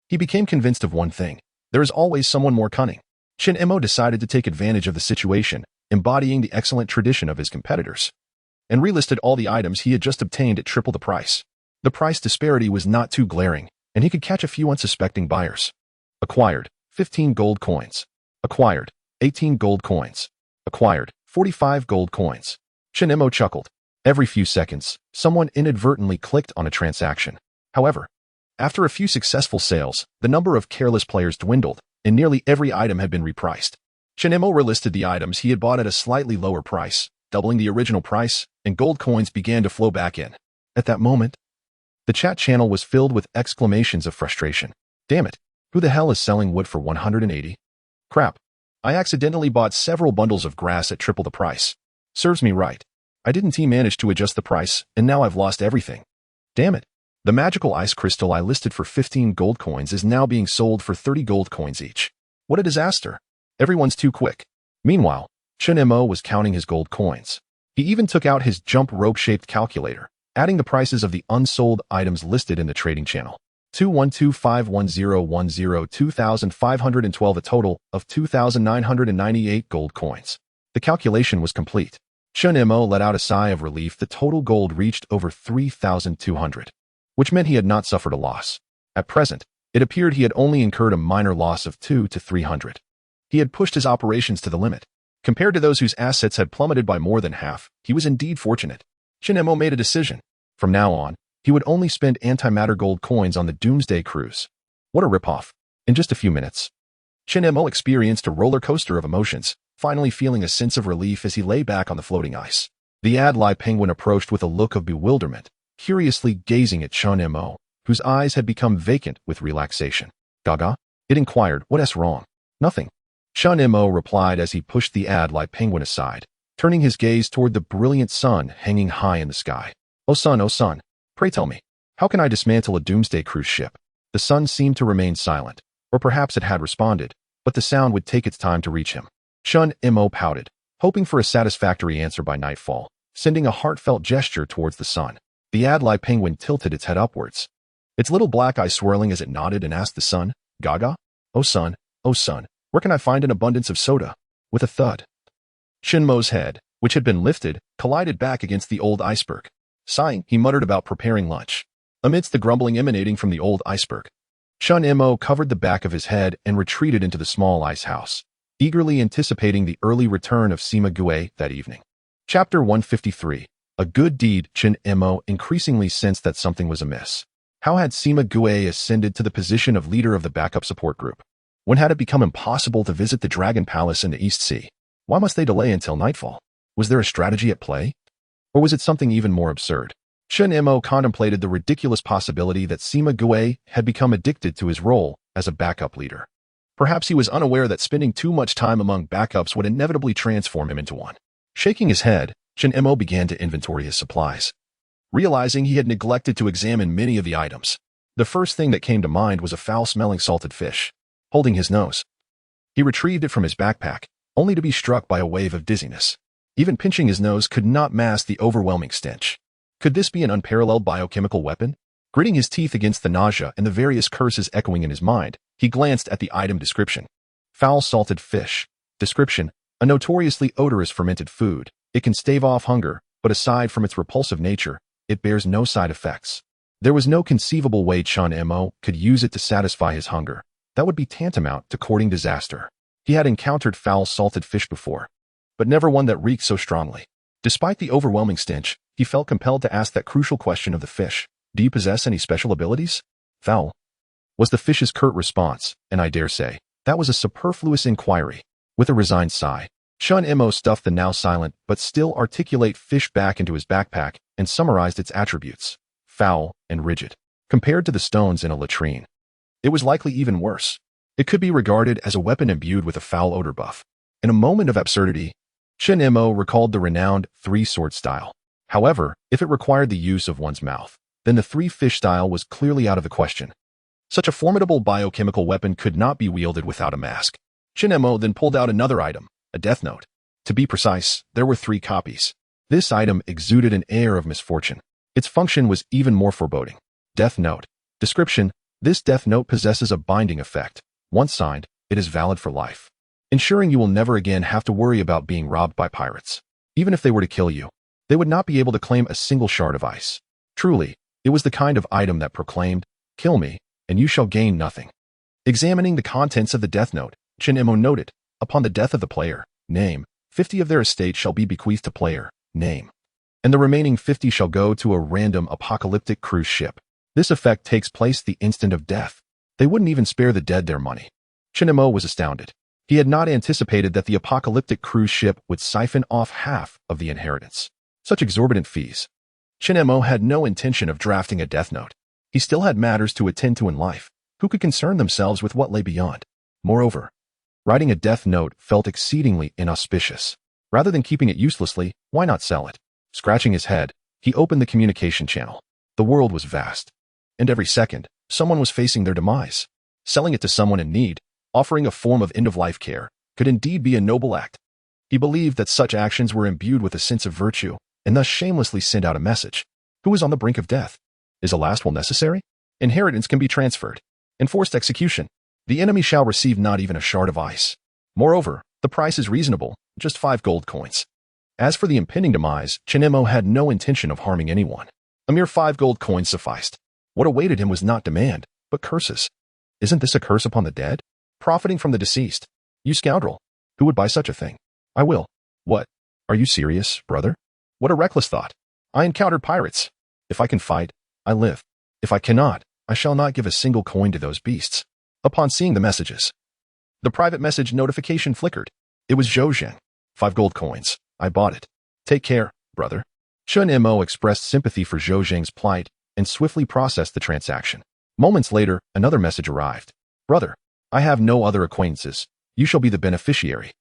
he became convinced of one thing. There is always someone more cunning. Mo decided to take advantage of the situation, embodying the excellent tradition of his competitors, and relisted all the items he had just obtained at triple the price. The price disparity was not too glaring, and he could catch a few unsuspecting buyers. Acquired, 15 gold coins. Acquired, 18 gold coins. Acquired, 45 gold coins. Mo chuckled. Every few seconds, someone inadvertently clicked on a transaction. However, after a few successful sales, the number of careless players dwindled, and nearly every item had been repriced. Mo relisted the items he had bought at a slightly lower price, doubling the original price, and gold coins began to flow back in. At that moment, the chat channel was filled with exclamations of frustration. Damn it, who the hell is selling wood for 180? Crap, I accidentally bought several bundles of grass at triple the price. Serves me right. I didn't manage to adjust the price, and now I've lost everything. Damn it. The magical ice crystal I listed for 15 gold coins is now being sold for 30 gold coins each. What a disaster. Everyone's too quick. Meanwhile, Mo was counting his gold coins. He even took out his jump rope-shaped calculator, adding the prices of the unsold items listed in the trading channel. 212510102 2,512, a total of 2,998 gold coins. The calculation was complete. Mo let out a sigh of relief. The total gold reached over 3,200, which meant he had not suffered a loss. At present, it appeared he had only incurred a minor loss of 200 to 300. He had pushed his operations to the limit. Compared to those whose assets had plummeted by more than half, he was indeed fortunate. Mo made a decision. From now on, he would only spend antimatter gold coins on the Doomsday Cruise. What a ripoff. In just a few minutes, Mo experienced a roller coaster of emotions, finally feeling a sense of relief as he lay back on the floating ice. The Adlai penguin approached with a look of bewilderment, curiously gazing at Mo, whose eyes had become vacant with relaxation. Gaga? It inquired, what's wrong? Nothing. Mo replied as he pushed the Adlai penguin aside, turning his gaze toward the brilliant sun hanging high in the sky. Oh sun, pray tell me, how can I dismantle a doomsday cruise ship? The sun seemed to remain silent, or perhaps it had responded, but the sound would take its time to reach him. Mo pouted, hoping for a satisfactory answer by nightfall, sending a heartfelt gesture towards the sun. The Adlai penguin tilted its head upwards, its little black eye swirling as it nodded and asked the sun, Gaga? Oh sun, where can I find an abundance of soda? With a thud, Mo's head, which had been lifted, collided back against the old iceberg. Sighing, he muttered about preparing lunch. Amidst the grumbling emanating from the old iceberg, Mo covered the back of his head and retreated into the small ice house, eagerly anticipating the early return of Sima Gue that evening. Chapter 153. A good deed. Mo increasingly sensed that something was amiss. How had Sima Gue ascended to the position of leader of the backup support group? When had it become impossible to visit the Dragon Palace in the East Sea? Why must they delay until nightfall? Was there a strategy at play? Or was it something even more absurd? Mo contemplated the ridiculous possibility that Sima Gue had become addicted to his role as a backup leader. Perhaps he was unaware that spending too much time among backups would inevitably transform him into one. Shaking his head, Mo began to inventory his supplies. Realizing he had neglected to examine many of the items, the first thing that came to mind was a foul-smelling salted fish. Holding his nose, he retrieved it from his backpack, only to be struck by a wave of dizziness. Even pinching his nose could not mask the overwhelming stench. Could this be an unparalleled biochemical weapon? Gritting his teeth against the nausea and the various curses echoing in his mind, he glanced at the item description. Foul salted fish. Description: a notoriously odorous fermented food. It can stave off hunger, but aside from its repulsive nature, it bears no side effects. There was no conceivable way Mo could use it to satisfy his hunger. That would be tantamount to courting disaster. He had encountered foul salted fish before, but never one that reeked so strongly. Despite the overwhelming stench, he felt compelled to ask that crucial question of the fish. Do you possess any special abilities? Foul, was the fish's curt response, and I dare say, that was a superfluous inquiry. With a resigned sigh, Chun Mo stuffed the now silent but still articulate fish back into his backpack and summarized its attributes: foul and rigid. Compared to the stones in a latrine, it was likely even worse. It could be regarded as a weapon imbued with a foul odor buff. In a moment of absurdity, Chun Mo recalled the renowned three-sword style. However, if it required the use of one's mouth, then the three-fish style was clearly out of the question. Such a formidable biochemical weapon could not be wielded without a mask. Chun Mo then pulled out another item, a death note. To be precise, there were 3 copies. This item exuded an air of misfortune. Its function was even more foreboding. Death note. Description: this death note possesses a binding effect. Once signed, it is valid for life, ensuring you will never again have to worry about being robbed by pirates. Even if they were to kill you, they would not be able to claim a single shard of ice. Truly, it was the kind of item that proclaimed, "Kill me, and you shall gain nothing." Examining the contents of the death note, Chun Mo noted, upon the death of the player, name, 50 of their estate shall be bequeathed to player, name, and the remaining 50 shall go to a random apocalyptic cruise ship. This effect takes place the instant of death. They wouldn't even spare the dead their money. Chun Mo was astounded. He had not anticipated that the apocalyptic cruise ship would siphon off half of the inheritance. Such exorbitant fees. Chun Mo had no intention of drafting a death note. He still had matters to attend to in life. Who could concern themselves with what lay beyond? Moreover, writing a death note felt exceedingly inauspicious. Rather than keeping it uselessly, why not sell it? Scratching his head, he opened the communication channel. The world was vast, and every second, someone was facing their demise. Selling it to someone in need, offering a form of end-of-life care, could indeed be a noble act. He believed that such actions were imbued with a sense of virtue, and thus shamelessly sent out a message. Who is on the brink of death? Is a last will necessary? Inheritance can be transferred. Enforced execution. The enemy shall receive not even a shard of ice. Moreover, the price is reasonable, just 5 gold coins. As for the impending demise, Chun Mo had no intention of harming anyone. A mere 5 gold coins sufficed. What awaited him was not demand, but curses. Isn't this a curse upon the dead? Profiting from the deceased. You scoundrel. Who would buy such a thing? I will. What? Are you serious, brother? What a reckless thought. I encountered pirates. If I can fight, I live. If I cannot, I shall not give a single coin to those beasts. Upon seeing the messages, the private message notification flickered. It was Zhou. 5 gold coins. I bought it. Take care, brother. Chun Mo expressed sympathy for Zhou's plight and swiftly processed the transaction. Moments later, another message arrived. Brother, I have no other acquaintances. You shall be the beneficiary.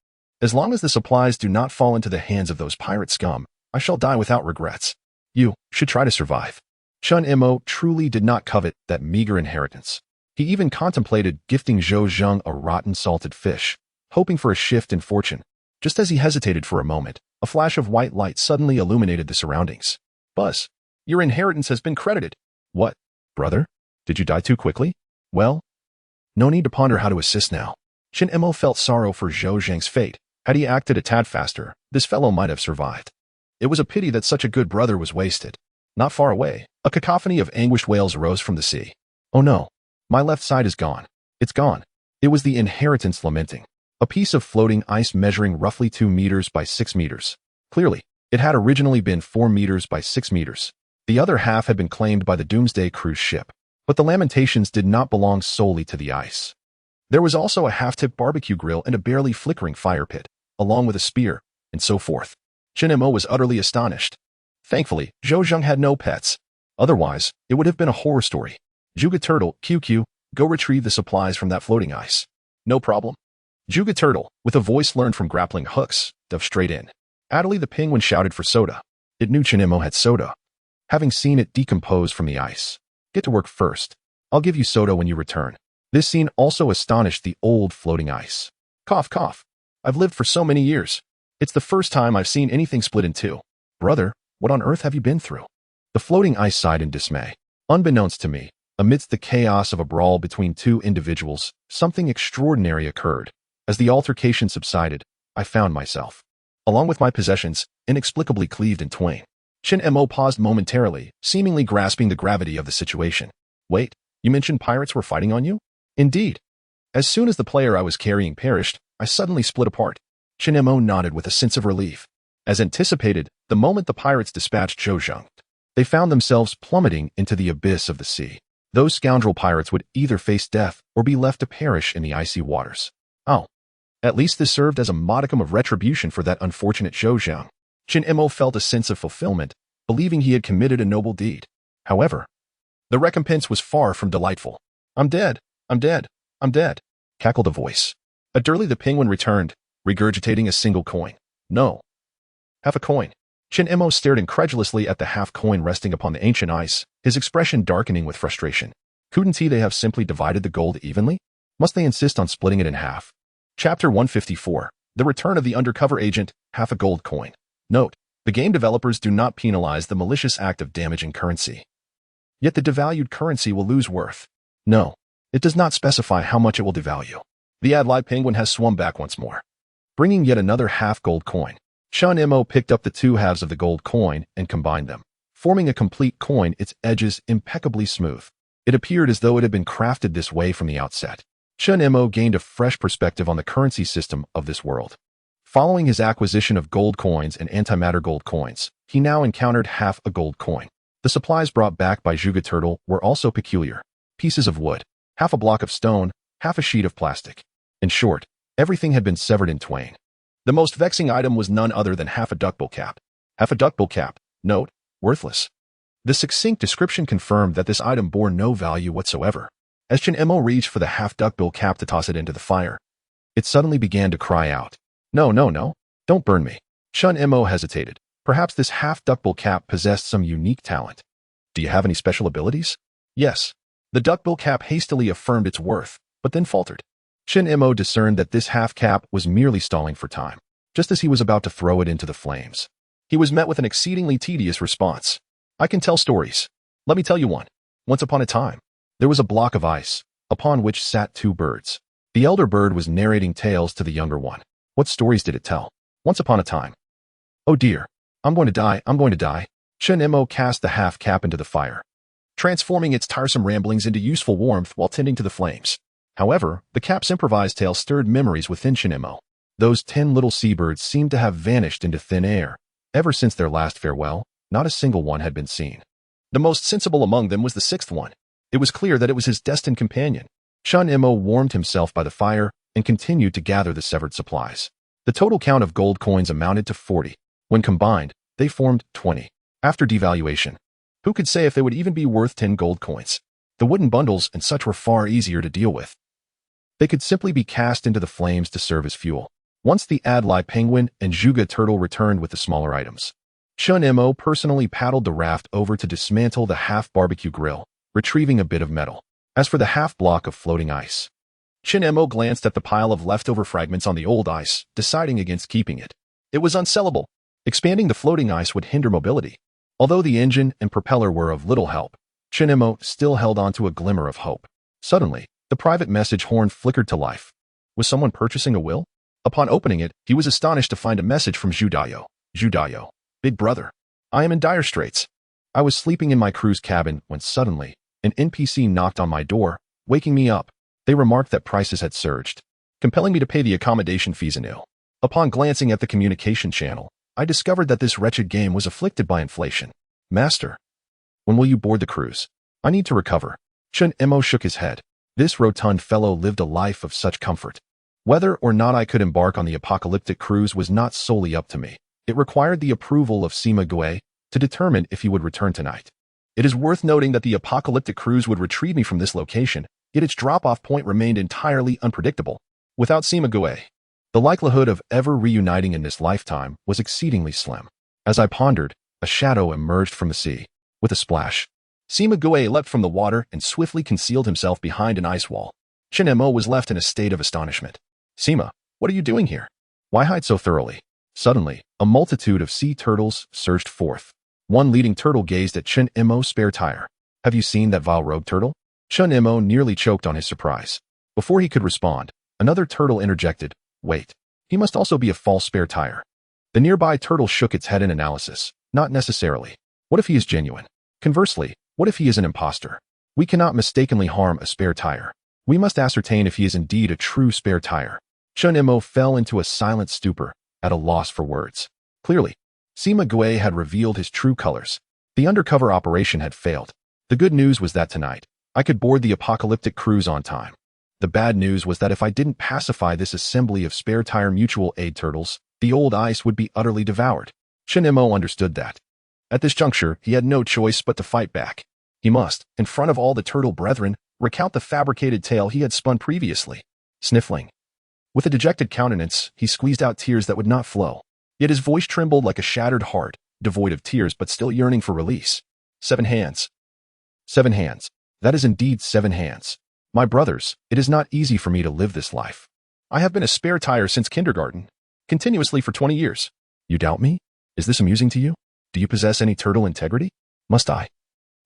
As long as the supplies do not fall into the hands of those pirate scum, I shall die without regrets. You should try to survive. Chun Mo truly did not covet that meager inheritance. He even contemplated gifting Zhou a rotten salted fish, hoping for a shift in fortune. Just as he hesitated for a moment, a flash of white light suddenly illuminated the surroundings. Buzz, your inheritance has been credited. What, brother? Did you die too quickly? Well, no need to ponder how to assist now. Chun Mo felt sorrow for Zhou's fate. Had he acted a tad faster, this fellow might have survived. It was a pity that such a good brother was wasted. Not far away, a cacophony of anguished wails rose from the sea. Oh no, my left side is gone. It's gone. It was the inheritance lamenting. A piece of floating ice measuring roughly 2 meters by 6 meters. Clearly, it had originally been 4 meters by 6 meters. The other half had been claimed by the Doomsday cruise ship. But the lamentations did not belong solely to the ice. There was also a half-tip barbecue grill and a barely flickering fire pit, along with a spear, and so forth. Chun Mo was utterly astonished. Thankfully, Zhou had no pets. Otherwise, it would have been a horror story. Juga Turtle, QQ, go retrieve the supplies from that floating ice. No problem. Juga Turtle, with a voice learned from grappling hooks, dove straight in. Adelie the penguin shouted for soda. It knew Chun Mo had soda, having seen it decompose from the ice. Get to work first. I'll give you soda when you return. This scene also astonished the old floating ice. Cough, cough. I've lived for so many years. It's the first time I've seen anything split in two. Brother, what on earth have you been through? The floating ice sighed in dismay. Unbeknownst to me, amidst the chaos of a brawl between 2 individuals, something extraordinary occurred. As the altercation subsided, I found myself, along with my possessions, inexplicably cleaved in twain. Chun Mo paused momentarily, seemingly grasping the gravity of the situation. Wait, you mentioned pirates were fighting on you? Indeed. As soon as the player I was carrying perished, I suddenly split apart. Chun Mo nodded with a sense of relief. As anticipated, the moment the pirates dispatched Zhou, they found themselves plummeting into the abyss of the sea. Those scoundrel pirates would either face death or be left to perish in the icy waters. Oh, At least this served as a modicum of retribution for that unfortunate Zhou. Chen Imo felt a sense of fulfillment, believing he had committed a noble deed. However, the recompense was far from delightful. "I'm dead, I'm dead, I'm dead," cackled a voice. Adurley the penguin returned, regurgitating a single coin. "No. Half a coin." Chen Imo stared incredulously at the half coin resting upon the ancient ice, his expression darkening with frustration. Couldn't they have simply divided the gold evenly? Must they insist on splitting it in half? Chapter 154. The Return of the Undercover Agent, Half a Gold Coin. Note: the game developers do not penalize the malicious act of damaging currency. Yet the devalued currency will lose worth. No, it does not specify how much it will devalue. The Adlai penguin has swum back once more, bringing yet another half-gold coin. Chen Imo picked up the two halves of the gold coin and combined them, forming a complete coin, its edges impeccably smooth. It appeared as though it had been crafted this way from the outset. Chen Imo gained a fresh perspective on the currency system of this world. Following his acquisition of gold coins and antimatter gold coins, he now encountered half a gold coin. The supplies brought back by Zhuge Turtle were also peculiar. Pieces of wood, half a block of stone, half a sheet of plastic. In short, everything had been severed in twain. The most vexing item was none other than half a duckbill cap. Half a duckbill cap. Note: worthless. The succinct description confirmed that this item bore no value whatsoever. As Chen Imo reached for the half duckbill cap to toss it into the fire, it suddenly began to cry out, "No, no, no, don't burn me." Chen Imo hesitated. Perhaps this half duckbill cap possessed some unique talent. "Do you have any special abilities?" "Yes." The duckbill cap hastily affirmed its worth, but then faltered. Chen Imo discerned that this half cap was merely stalling for time. Just as he was about to throw it into the flames, he was met with an exceedingly tedious response. "I can tell stories. Let me tell you one. Once upon a time, there was a block of ice, upon which sat two birds. The elder bird was narrating tales to the younger one. What stories did it tell? Once upon a time. Oh dear, I'm going to die, I'm going to die." Chen Imo cast the half cap into the fire, transforming its tiresome ramblings into useful warmth while tending to the flames. However, the cap's improvised tale stirred memories within Chen Imo. Those 10 little seabirds seemed to have vanished into thin air. Ever since their last farewell, not a single one had been seen. The most sensible among them was the sixth one. It was clear that it was his destined companion. Chen Imo warmed himself by the fire and continued to gather the severed supplies. The total count of gold coins amounted to 40. When combined, they formed 20. After devaluation, who could say if they would even be worth 10 gold coins? The wooden bundles and such were far easier to deal with. They could simply be cast into the flames to serve as fuel. Once the Adlai penguin and Zhuge Turtle returned with the smaller items, Chen Imo personally paddled the raft over to dismantle the half-barbecue grill, retrieving a bit of metal. As for the half-block of floating ice, Chen Imo glanced at the pile of leftover fragments on the old ice, deciding against keeping it. It was unsellable. Expanding the floating ice would hinder mobility. Although the engine and propeller were of little help, Chen Imo still held on to a glimmer of hope. Suddenly, the private message horn flickered to life. Was someone purchasing a will? Upon opening it, he was astonished to find a message from Zhu Dayo. "Zhu Dayo, big brother, I am in dire straits. I was sleeping in my crew's cabin when suddenly, an NPC knocked on my door, waking me up. They remarked that prices had surged, compelling me to pay the accommodation fees anew. Upon glancing at the communication channel, I discovered that this wretched game was afflicted by inflation. Master, when will you board the cruise? I need to recover." Chen Imo shook his head. This rotund fellow lived a life of such comfort. Whether or not I could embark on the apocalyptic cruise was not solely up to me. It required the approval of Sima Gue to determine if he would return tonight. It is worth noting that the apocalyptic cruise would retrieve me from this location, yet its drop-off point remained entirely unpredictable. Without Sima Gue, the likelihood of ever reuniting in this lifetime was exceedingly slim. As I pondered, a shadow emerged from the sea. With a splash, Sima Gue leapt from the water and swiftly concealed himself behind an ice wall. Chen Imo was left in a state of astonishment. "Sima, what are you doing here? Why hide so thoroughly?" Suddenly, a multitude of sea turtles surged forth. One leading turtle gazed at Chen Imo's spare tire. "Have you seen that vile rogue turtle?" Chen Imo nearly choked on his surprise. Before he could respond, another turtle interjected, "Wait, he must also be a false spare tire." The nearby turtle shook its head in analysis. "Not necessarily. What if he is genuine? Conversely, what if he is an imposter? We cannot mistakenly harm a spare tire. We must ascertain if he is indeed a true spare tire." Chen Imo fell into a silent stupor, at a loss for words. Clearly, Sima Gue had revealed his true colors. The undercover operation had failed. The good news was that tonight, I could board the apocalyptic cruise on time. The bad news was that if I didn't pacify this assembly of spare tire mutual aid turtles, the old ice would be utterly devoured. Shin-Mo understood that. At this juncture, he had no choice but to fight back. He must, in front of all the turtle brethren, recount the fabricated tale he had spun previously. Sniffling. With a dejected countenance, he squeezed out tears that would not flow. Yet his voice trembled like a shattered heart, devoid of tears but still yearning for release. 7 hands. 7 hands. That is indeed 7 hands. My brothers, it is not easy for me to live this life. I have been a spare tire since kindergarten, continuously for 20 years. You doubt me? Is this amusing to you? Do you possess any turtle integrity? Must I,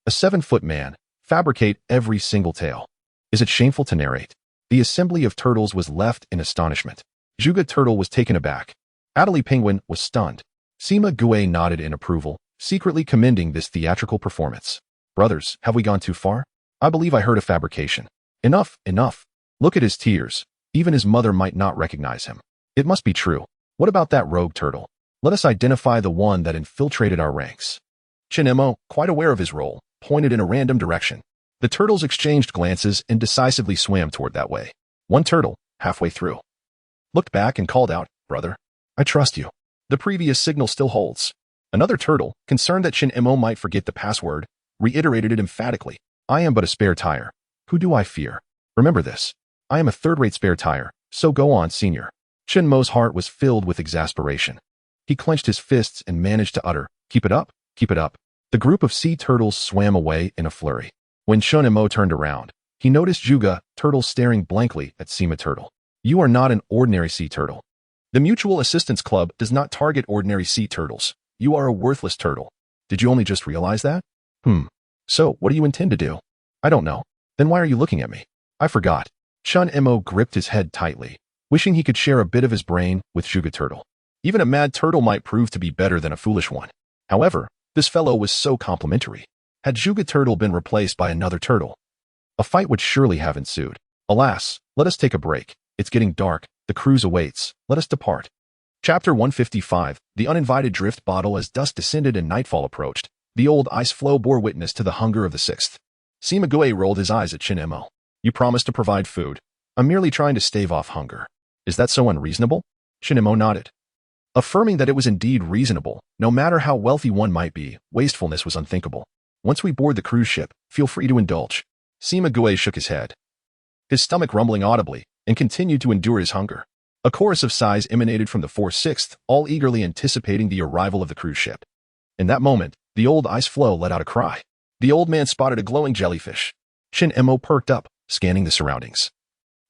a 7-foot man, fabricate every single tale? Is it shameful to narrate? The assembly of turtles was left in astonishment. Juga Turtle was taken aback. Adelie Penguin was stunned. Sima Gue nodded in approval, secretly commending this theatrical performance. Brothers, have we gone too far? I believe I heard a fabrication. Enough, enough. Look at his tears. Even his mother might not recognize him. It must be true. What about that rogue turtle? Let us identify the one that infiltrated our ranks. Shin-Mo, quite aware of his role, pointed in a random direction. The turtles exchanged glances and decisively swam toward that way. One turtle, halfway through, looked back and called out, "Brother, I trust you." The previous signal still holds. Another turtle, concerned that Shin-Mo might forget the password, reiterated it emphatically. I am but a spare tire. Who do I fear? Remember this. I am a third-rate spare tire, so go on, senior. Shin-Mo's heart was filled with exasperation. He clenched his fists and managed to utter, "Keep it up, keep it up." The group of sea turtles swam away in a flurry. When Shin-Mo turned around, he noticed Juga Turtle staring blankly at Sima Turtle. You are not an ordinary sea turtle. The Mutual Assistance Club does not target ordinary sea turtles. You are a worthless turtle. Did you only just realize that? So, what do you intend to do? I don't know. Then why are you looking at me? I forgot. Shin-Mo gripped his head tightly, wishing he could share a bit of his brain with Juga Turtle. Even a mad turtle might prove to be better than a foolish one. However, this fellow was so complimentary. Had Juga Turtle been replaced by another turtle, a fight would surely have ensued. Alas, let us take a break. It's getting dark. The cruise awaits. Let us depart. Chapter 155, The Uninvited Drift Bottle. As dusk descended and nightfall approached, the old ice floe bore witness to the hunger of the 6th. Sima Gue rolled his eyes at Shin-Mo. You promised to provide food. I'm merely trying to stave off hunger. Is that so unreasonable? Shin-Mo nodded, affirming that it was indeed reasonable. No matter how wealthy one might be, wastefulness was unthinkable. Once we board the cruise ship, feel free to indulge. Sima Gue shook his head, his stomach rumbling audibly, and continued to endure his hunger. A chorus of sighs emanated from the 4/6, all eagerly anticipating the arrival of the cruise ship. In that moment, the old ice floe let out a cry. The old man spotted a glowing jellyfish. Shin-Mo perked up, scanning the surroundings,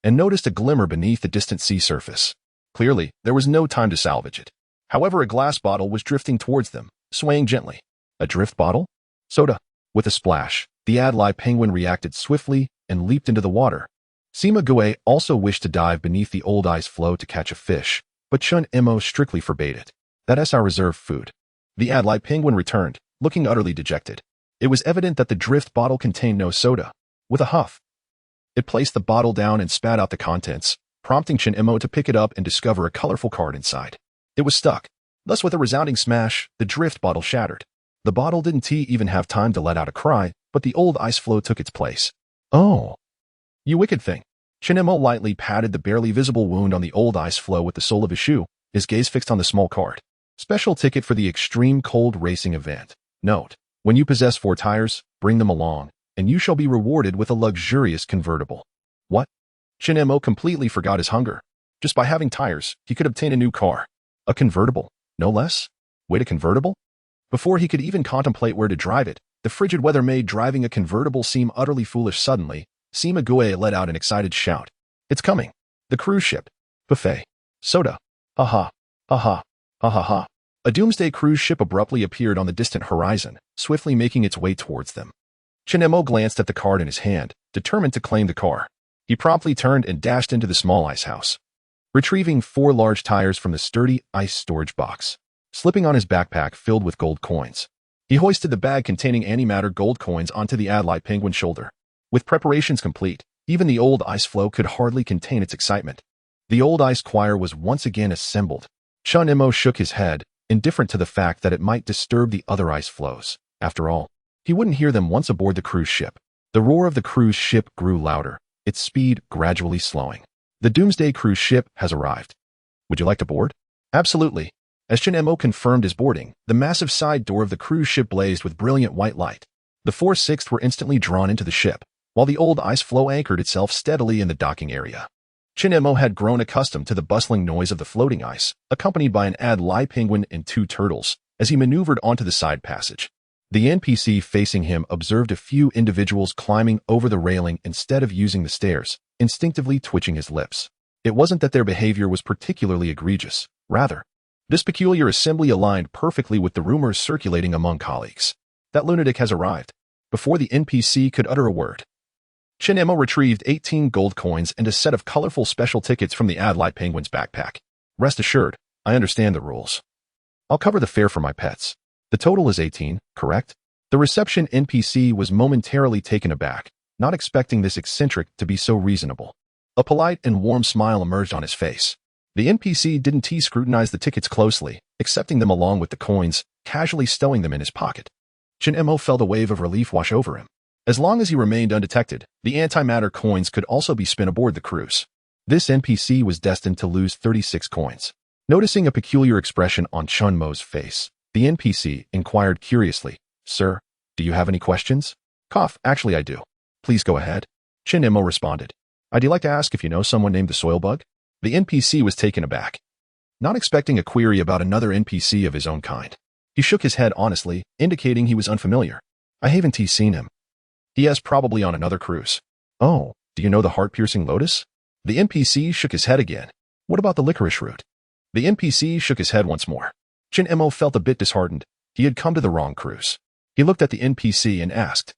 and noticed a glimmer beneath the distant sea surface. Clearly, there was no time to salvage it. However, a glass bottle was drifting towards them, swaying gently. A drift bottle? Soda. With a splash, the Adelie Penguin reacted swiftly and leaped into the water. Sima Gue also wished to dive beneath the old ice floe to catch a fish, but Shin-Mo strictly forbade it. That's our reserved food. The Adelie Penguin returned, looking utterly dejected. It was evident that the drift bottle contained no soda. With a huff, it placed the bottle down and spat out the contents, prompting Shin-Mo to pick it up and discover a colorful card inside. It was stuck. Thus, with a resounding smash, the drift bottle shattered. The bottle didn't even have time to let out a cry, but the old ice floe took its place. Oh, you wicked thing. Shin-Mo lightly patted the barely visible wound on the old ice floe with the sole of his shoe, his gaze fixed on the small card. Special ticket for the extreme cold racing event. Note, when you possess 4 tires, bring them along, and you shall be rewarded with a luxurious convertible. What? Shin-Mo completely forgot his hunger. Just by having tires, he could obtain a new car. A convertible, no less? Wait, a convertible? Before he could even contemplate where to drive it, the frigid weather made driving a convertible seem utterly foolish. Suddenly, Sima Gue let out an excited shout. It's coming. The cruise ship. Buffet. Soda. Ha ha. Ha ha. Ha ha ha. A doomsday cruise ship abruptly appeared on the distant horizon, swiftly making its way towards them. Shin-Mo glanced at the card in his hand, determined to claim the car. He promptly turned and dashed into the small ice house, retrieving 4 large tires from the sturdy ice storage box. Slipping on his backpack filled with gold coins, he hoisted the bag containing antimatter gold coins onto the Adelie Penguin's shoulder. With preparations complete, even the old ice floe could hardly contain its excitement. The old ice choir was once again assembled. Shin-Mo shook his head, indifferent to the fact that it might disturb the other ice floes. After all, he wouldn't hear them once aboard the cruise ship. The roar of the cruise ship grew louder, its speed gradually slowing. The Doomsday cruise ship has arrived. Would you like to board? Absolutely. As Chin Mo confirmed his boarding, the massive side door of the cruise ship blazed with brilliant white light. The 4/6 were instantly drawn into the ship, while the old ice floe anchored itself steadily in the docking area. Chin Mo had grown accustomed to the bustling noise of the floating ice, accompanied by an ad-li penguin and 2 turtles, as he maneuvered onto the side passage. The NPC facing him observed a few individuals climbing over the railing instead of using the stairs, instinctively twitching his lips. It wasn't that their behavior was particularly egregious. Rather, this peculiar assembly aligned perfectly with the rumors circulating among colleagues. That lunatic has arrived. Before the NPC could utter a word, Chin Mo retrieved 18 gold coins and a set of colorful special tickets from the ad-li penguin's backpack. Rest assured, I understand the rules. I'll cover the fare for my pets. The total is 18, correct? The reception NPC was momentarily taken aback, not expecting this eccentric to be so reasonable. A polite and warm smile emerged on his face. The NPC didn't scrutinize the tickets closely, accepting them along with the coins, casually stowing them in his pocket. Chin Mo felt a wave of relief wash over him. As long as he remained undetected, the antimatter coins could also be spent aboard the cruise. This NPC was destined to lose 36 coins. Noticing a peculiar expression on Chun Mo's face, the NPC inquired curiously, "Sir, do you have any questions?" "Cough, actually I do." "Please go ahead." Chin Mo responded. "I'd like to ask if you know someone named the Soil Bug?" The NPC was taken aback, not expecting a query about another NPC of his own kind. He shook his head honestly, indicating he was unfamiliar. "I haven't seen him. He is probably on another cruise." "Oh, do you know the heart-piercing lotus?" The NPC shook his head again. "What about the licorice root?" The NPC shook his head once more. Chin Mo felt a bit disheartened. He had come to the wrong cruise. He looked at the NPC and asked,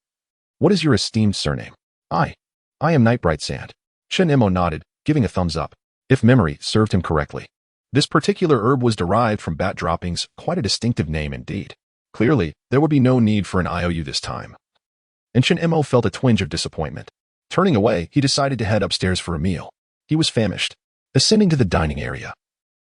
"What is your esteemed surname?" I am Nightbright Sand." Chin Mo nodded, giving a thumbs up. If memory served him correctly, this particular herb was derived from bat droppings, quite a distinctive name indeed. Clearly, there would be no need for an IOU this time. And Chin Mo felt a twinge of disappointment. Turning away, he decided to head upstairs for a meal. He was famished. Ascending to the dining area,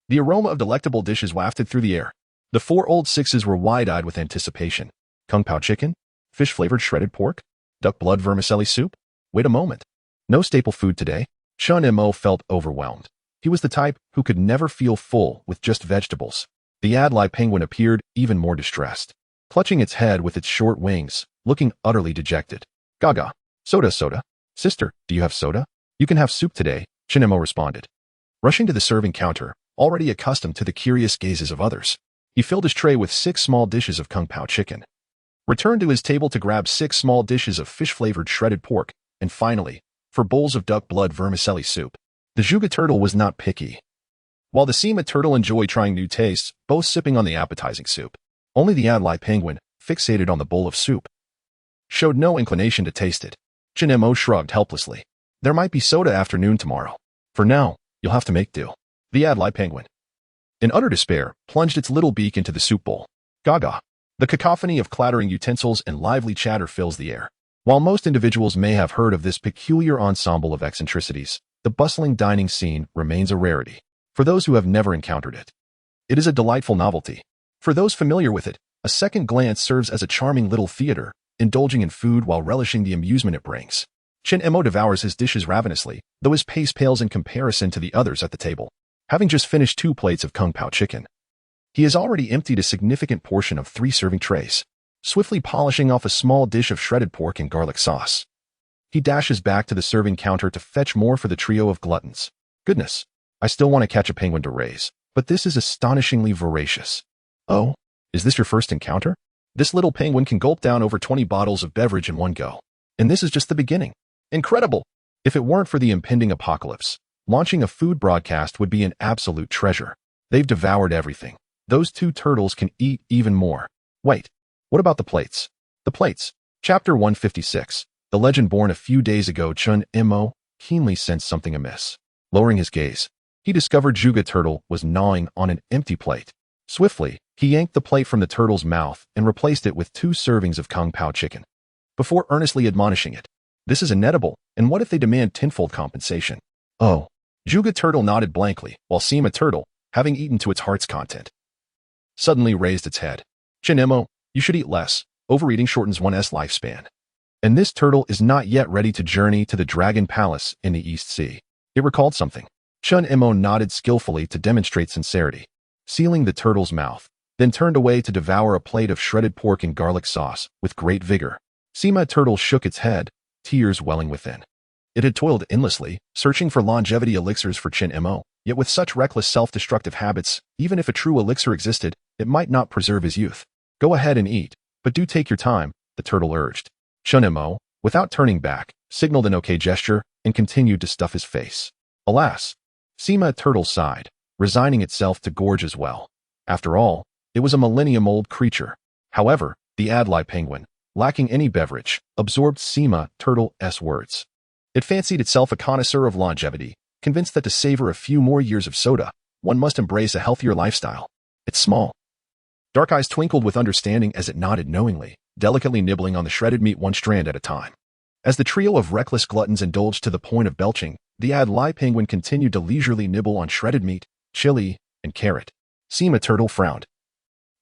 the aroma of delectable dishes wafted through the air. The 4 old sixes were wide-eyed with anticipation. Kung Pao chicken? Fish-flavored shredded pork? Duck blood vermicelli soup? Wait a moment. No staple food today? Chun Mo felt overwhelmed. He was the type who could never feel full with just vegetables. The ad-li penguin appeared even more distressed, clutching its head with its short wings, looking utterly dejected. "Gaga. Soda. Sister, do you have soda?" "You can have soup today," Chin Mo responded. Rushing to the serving counter, already accustomed to the curious gazes of others, he filled his tray with 6 small dishes of Kung Pao chicken, returned to his table to grab 6 small dishes of fish-flavored shredded pork, and finally, 4 bowls of duck blood vermicelli soup. The Juga turtle was not picky. While the Sima turtle enjoyed trying new tastes, both sipping on the appetizing soup, only the ad-li penguin, fixated on the bowl of soup, showed no inclination to taste it. Chin Mo shrugged helplessly. "There might be soda afternoon tomorrow. For now, you'll have to make do." The ad-li penguin, in utter despair, plunged its little beak into the soup bowl. Gaga. The cacophony of clattering utensils and lively chatter fills the air. While most individuals may have heard of this peculiar ensemble of eccentricities, the bustling dining scene remains a rarity. For those who have never encountered it, it is a delightful novelty. For those familiar with it, a second glance serves as a charming little theater, indulging in food while relishing the amusement it brings. Chin Mo devours his dishes ravenously, though his pace pales in comparison to the others at the table. Having just finished 2 plates of Kung Pao chicken, he has already emptied a significant portion of 3 serving trays, swiftly polishing off a small dish of shredded pork and garlic sauce. He dashes back to the serving counter to fetch more for the trio of gluttons. Goodness, I still want to catch a penguin to raise, but this is astonishingly voracious. Oh, is this your first encounter? This little penguin can gulp down over 20 bottles of beverage in one go. And this is just the beginning. Incredible! If it weren't for the impending apocalypse, launching a food broadcast would be an absolute treasure. They've devoured everything. Those 2 turtles can eat even more. Wait, what about the plates? The plates. Chapter 156. The legend born a few days ago. Chun Mo keenly sensed something amiss. Lowering his gaze, he discovered Juga Turtle was gnawing on an empty plate. Swiftly, he yanked the plate from the turtle's mouth and replaced it with 2 servings of Kung Pao chicken, before earnestly admonishing it. "This is inedible, and what if they demand tenfold compensation?" "Oh." Juga Turtle nodded blankly, while Sima Turtle, having eaten to its heart's content, suddenly raised its head. "Chin Mo, you should eat less. Overeating shortens one's lifespan." And this turtle is not yet ready to journey to the Dragon Palace in the East Sea. It recalled something. Chun Imo nodded skillfully to demonstrate sincerity, sealing the turtle's mouth, then turned away to devour a plate of shredded pork and garlic sauce with great vigor. Sima Turtle shook its head, tears welling within. It had toiled endlessly, searching for longevity elixirs for Chin Imo, yet with such reckless self-destructive habits, even if a true elixir existed, it might not preserve his youth. Go ahead and eat, but do take your time, the turtle urged. Chun Imo, without turning back, signaled an okay gesture and continued to stuff his face. Alas, Sima Turtle sighed, resigning itself to gorge as well. After all, it was a millennium-old creature. However, the Adlai penguin, lacking any beverage, absorbed Sima Turtle's words. It fancied itself a connoisseur of longevity, convinced that to savor a few more years of soda, one must embrace a healthier lifestyle. Its small, dark eyes twinkled with understanding as it nodded knowingly, delicately nibbling on the shredded meat one strand at a time. As the trio of reckless gluttons indulged to the point of belching, the Adlai penguin continued to leisurely nibble on shredded meat, chili, and carrot. Sima Turtle frowned.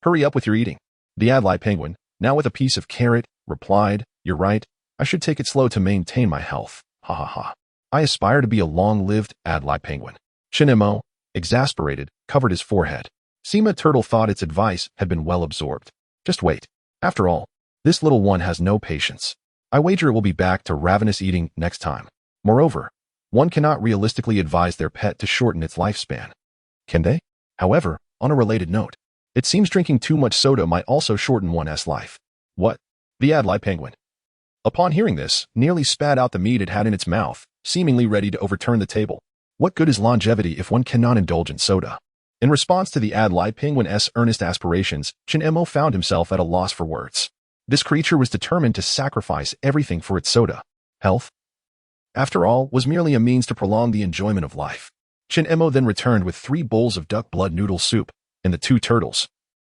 Hurry up with your eating. The Adlai penguin, now with a piece of carrot, replied, You're right, I should take it slow to maintain my health. Ha ha ha. I aspire to be a long-lived Adlai penguin. Chin Imo, exasperated, covered his forehead. Sima Turtle thought its advice had been well absorbed. Just wait. After all, this little one has no patience. I wager it will be back to ravenous eating next time. Moreover, one cannot realistically advise their pet to shorten its lifespan. Can they? However, on a related note, it seems drinking too much soda might also shorten one's life. What? The Adlai penguin, upon hearing this, nearly spat out the meat it had in its mouth, seemingly ready to overturn the table. What good is longevity if one cannot indulge in soda? In response to the Adlai penguin's earnest aspirations, Chin Imo found himself at a loss for words. This creature was determined to sacrifice everything for its soda. Health, after all, was merely a means to prolong the enjoyment of life. Chin Imo then returned with 3 bowls of duck blood noodle soup, and the 2 turtles,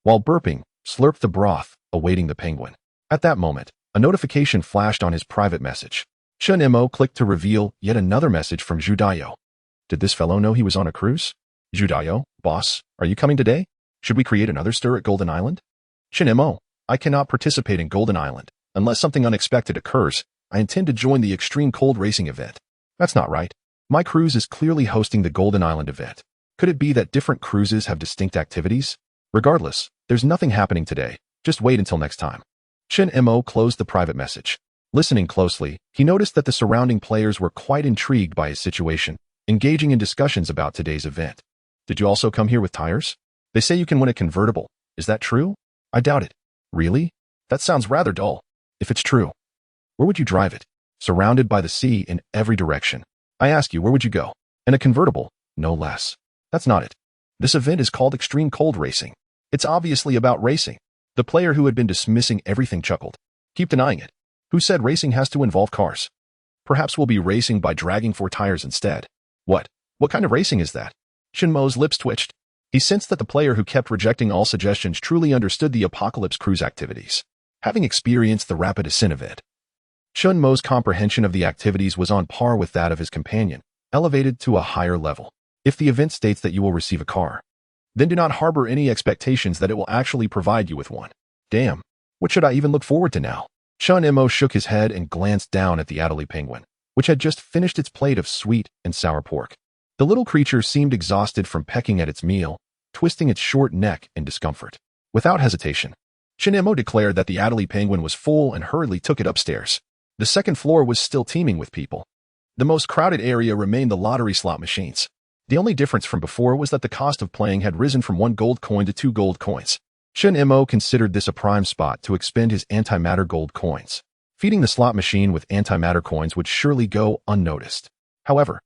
while burping, slurped the broth, awaiting the penguin. At that moment, a notification flashed on his private message. Chun Imo clicked to reveal yet another message from Judayo. Did this fellow know he was on a cruise? Judayo, boss, are you coming today? Should we create another stir at Golden Island? Chin Imo, I cannot participate in Golden Island. Unless something unexpected occurs, I intend to join the extreme cold racing event. That's not right. My cruise is clearly hosting the Golden Island event. Could it be that different cruises have distinct activities? Regardless, there's nothing happening today. Just wait until next time. Chin Imo closed the private message. Listening closely, he noticed that the surrounding players were quite intrigued by his situation, engaging in discussions about today's event. Did you also come here with tires? They say you can win a convertible. Is that true? I doubt it. Really? That sounds rather dull. If it's true, where would you drive it? Surrounded by the sea in every direction. I ask you, where would you go? In a convertible, no less. That's not it. This event is called Extreme Cold Racing. It's obviously about racing. The player who had been dismissing everything chuckled. Keep denying it. Who said racing has to involve cars? Perhaps we'll be racing by dragging 4 tires instead. What? What kind of racing is that? Shin Mo's lips twitched. He sensed that the player who kept rejecting all suggestions truly understood the Apocalypse Cruise activities, having experienced the Rapid Ascent event. Shun Mo's comprehension of the activities was on par with that of his companion, elevated to a higher level. If the event states that you will receive a car, then do not harbor any expectations that it will actually provide you with one. Damn, what should I even look forward to now? Chun Imo shook his head and glanced down at the Adlai penguin, which had just finished its plate of sweet and sour pork. The little creature seemed exhausted from pecking at its meal, twisting its short neck in discomfort. Without hesitation, Chun Imo declared that the Adlai penguin was full and hurriedly took it upstairs. The second floor was still teeming with people. The most crowded area remained the lottery slot machines. The only difference from before was that the cost of playing had risen from 1 gold coin to 2 gold coins. Chun Imo considered this a prime spot to expend his antimatter gold coins. Feeding the slot machine with antimatter coins would surely go unnoticed. However,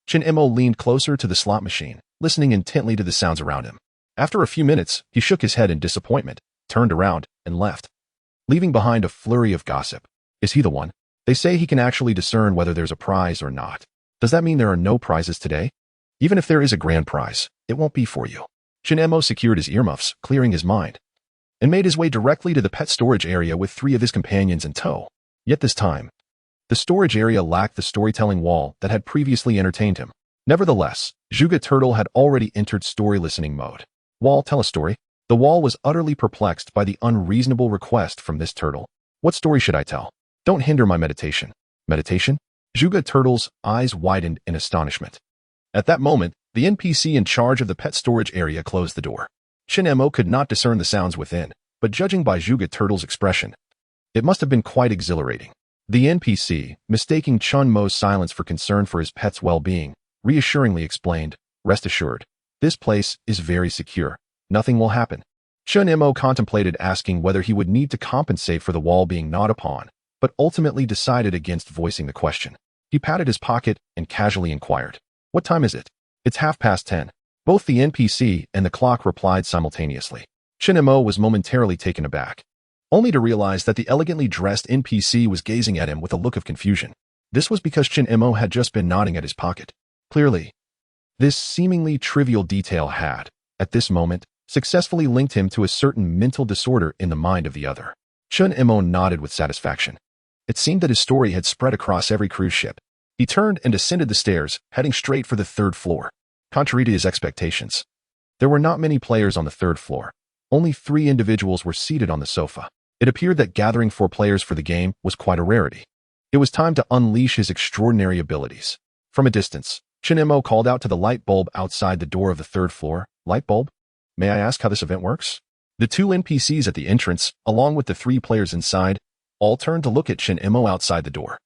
Chun Imo leaned closer to the slot machine, listening intently to the sounds around him. After a few minutes, he shook his head in disappointment, turned around, and left, leaving behind a flurry of gossip. Is he the one? They say he can actually discern whether there's a prize or not. Does that mean there are no prizes today? Even if there is a grand prize, it won't be for you. Chun Imo secured his earmuffs, clearing his mind, and made his way directly to the pet storage area with 3 of his companions in tow. Yet this time, the storage area lacked the storytelling wall that had previously entertained him. Nevertheless, Zhuge Turtle had already entered story listening mode. Wall, tell a story. The wall was utterly perplexed by the unreasonable request from this turtle. What story should I tell? Don't hinder my meditation. Meditation? Zhuge Turtle's eyes widened in astonishment. At that moment, the NPC in charge of the pet storage area closed the door. Shin Mo could not discern the sounds within, but judging by Zhuge Turtle's expression, it must have been quite exhilarating. The NPC, mistaking Chun Mo's silence for concern for his pet's well-being, reassuringly explained, "Rest assured, this place is very secure. Nothing will happen." Chun Mo contemplated asking whether he would need to compensate for the wall being gnawed upon, but ultimately decided against voicing the question. He patted his pocket and casually inquired, "What time is it?" "It's 10:30. Both the NPC and the clock replied simultaneously. Chun Mo was momentarily taken aback, only to realize that the elegantly dressed NPC was gazing at him with a look of confusion. This was because Chun Mo had just been nodding at his pocket. Clearly, this seemingly trivial detail had, at this moment, successfully linked him to a certain mental disorder in the mind of the other. Chun Mo nodded with satisfaction. It seemed that his story had spread across every cruise ship. He turned and descended the stairs, heading straight for the third floor. Contrary to his expectations, there were not many players on the third floor. Only 3 individuals were seated on the sofa. It appeared that gathering 4 players for the game was quite a rarity. It was time to unleash his extraordinary abilities. From a distance, Chun Mo called out to the light bulb outside the door of the third floor. "Light bulb? May I ask how this event works?" The 2 NPCs at the entrance, along with the 3 players inside, all turned to look at Chun Mo outside the door,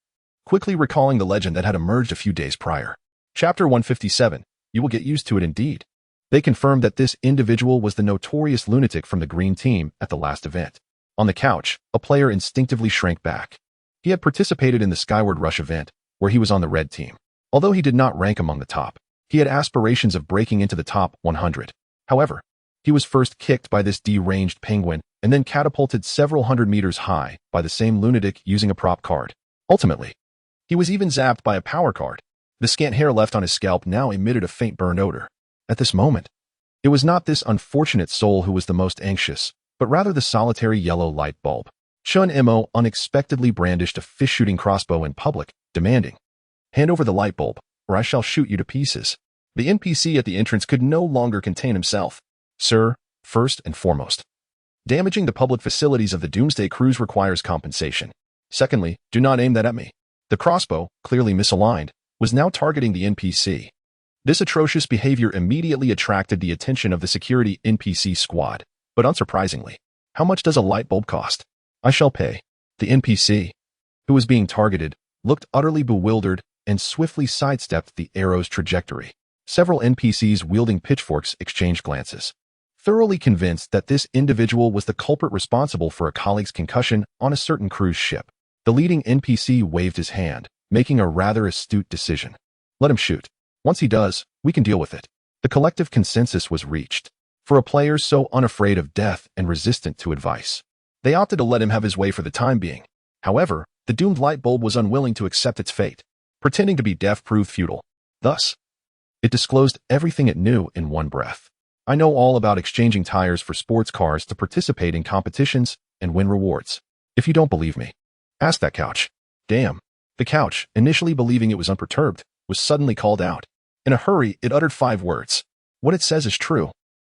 quickly recalling the legend that had emerged a few days prior. Chapter 157. You will get used to it indeed. They confirmed that this individual was the notorious lunatic from the green team at the last event. On the couch, a player instinctively shrank back. He had participated in the Skyward Rush event, where he was on the red team. Although he did not rank among the top, he had aspirations of breaking into the top 100. However, he was first kicked by this deranged penguin and then catapulted several hundred meters high by the same lunatic using a prop card. Ultimately, he was even zapped by a power card. The scant hair left on his scalp now emitted a faint burned odor. At this moment, it was not this unfortunate soul who was the most anxious, but rather the solitary yellow light bulb. Chun Mo unexpectedly brandished a fish-shooting crossbow in public, demanding, "Hand over the light bulb, or I shall shoot you to pieces." The NPC at the entrance could no longer contain himself. "Sir, first and foremost, damaging the public facilities of the Doomsday Cruise requires compensation. Secondly, do not aim that at me." The crossbow, clearly misaligned, was now targeting the NPC. This atrocious behavior immediately attracted the attention of the security NPC squad, but unsurprisingly, "How much does a light bulb cost?" "I shall pay." The NPC, who was being targeted, looked utterly bewildered and swiftly sidestepped the arrow's trajectory. Several NPCs wielding pitchforks exchanged glances, thoroughly convinced that this individual was the culprit responsible for a colleague's concussion on a certain cruise ship. The leading NPC waved his hand, making a rather astute decision. "Let him shoot. Once he does, we can deal with it." The collective consensus was reached. For a player so unafraid of death and resistant to advice, they opted to let him have his way for the time being. However, the doomed light bulb was unwilling to accept its fate. Pretending to be deaf proved futile. Thus, it disclosed everything it knew in one breath. "I know all about exchanging tires for sports cars to participate in competitions and win rewards. If you don't believe me, ask that couch." "Damn." The couch, initially believing it was unperturbed, was suddenly called out. In a hurry, it uttered 5 words. "What it says is true."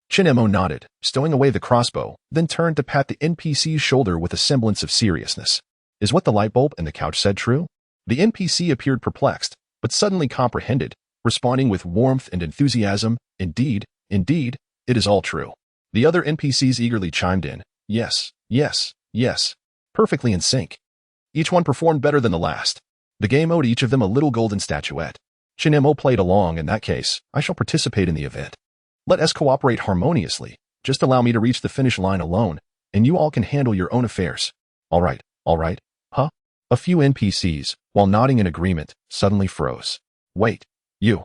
Chun Mo nodded, stowing away the crossbow, then turned to pat the NPC's shoulder with a semblance of seriousness. "Is what the light bulb and the couch said true?" The NPC appeared perplexed, but suddenly comprehended, responding with warmth and enthusiasm, "Indeed, indeed, it is all true." The other NPCs eagerly chimed in, "Yes, yes, yes." Perfectly in sync. Each one performed better than the last. The game owed each of them a little golden statuette. Chun Mo played along. "In that case, I shall participate in the event. Let us cooperate harmoniously. Just allow me to reach the finish line alone, and you all can handle your own affairs." All right, huh?" A few NPCs, while nodding in agreement, suddenly froze. "Wait, you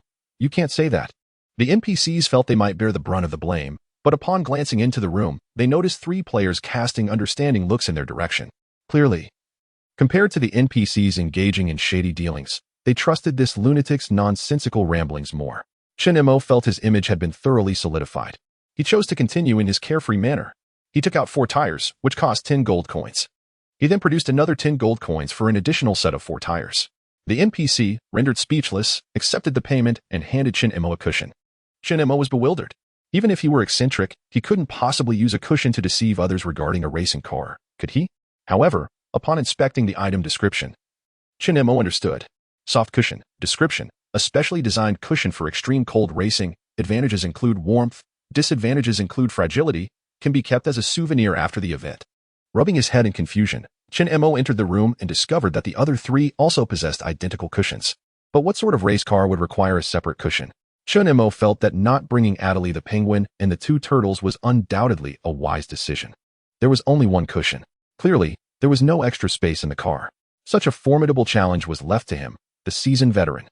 can't say that." The NPCs felt they might bear the brunt of the blame, but upon glancing into the room, they noticed 3 players casting understanding looks in their direction. Clearly, compared to the NPCs engaging in shady dealings, they trusted this lunatic's nonsensical ramblings more. Chun Mo felt his image had been thoroughly solidified. He chose to continue in his carefree manner. He took out 4 tires, which cost 10 gold coins. He then produced another 10 gold coins for an additional set of 4 tires. The NPC, rendered speechless, accepted the payment and handed Chun Mo a cushion. Chun Mo was bewildered. Even if he were eccentric, he couldn't possibly use a cushion to deceive others regarding a racing car, could he? However, Upon inspecting the item description, Chen Mo understood. Soft cushion. Description. A specially designed cushion for extreme cold racing. Advantages include warmth. Disadvantages include fragility. Can be kept as a souvenir after the event. Rubbing his head in confusion, Chen Mo entered the room and discovered that the other three also possessed identical cushions. But what sort of race car would require a separate cushion? Chen Mo felt that not bringing Adelie the penguin and the two turtles was undoubtedly a wise decision. There was only one cushion. Clearly, there was no extra space in the car. Such a formidable challenge was left to him, the seasoned veteran.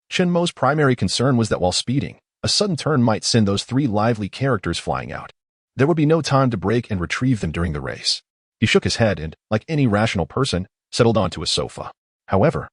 Chen Mo's primary concern was that while speeding, a sudden turn might send those three lively characters flying out. There would be no time to break and retrieve them during the race. He shook his head and, like any rational person, settled onto a sofa. However,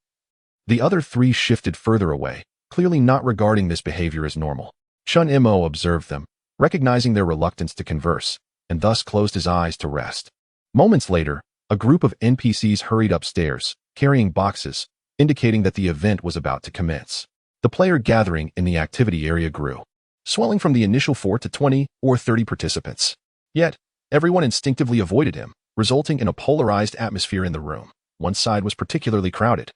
the other three shifted further away, clearly not regarding this behavior as normal. Chen Mo observed them, recognizing their reluctance to converse, and thus closed his eyes to rest. Moments later, a group of NPCs hurried upstairs, carrying boxes, indicating that the event was about to commence. The player gathering in the activity area grew, swelling from the initial 4 to 20 or 30 participants. Yet, everyone instinctively avoided him, resulting in a polarized atmosphere in the room. One side was particularly crowded,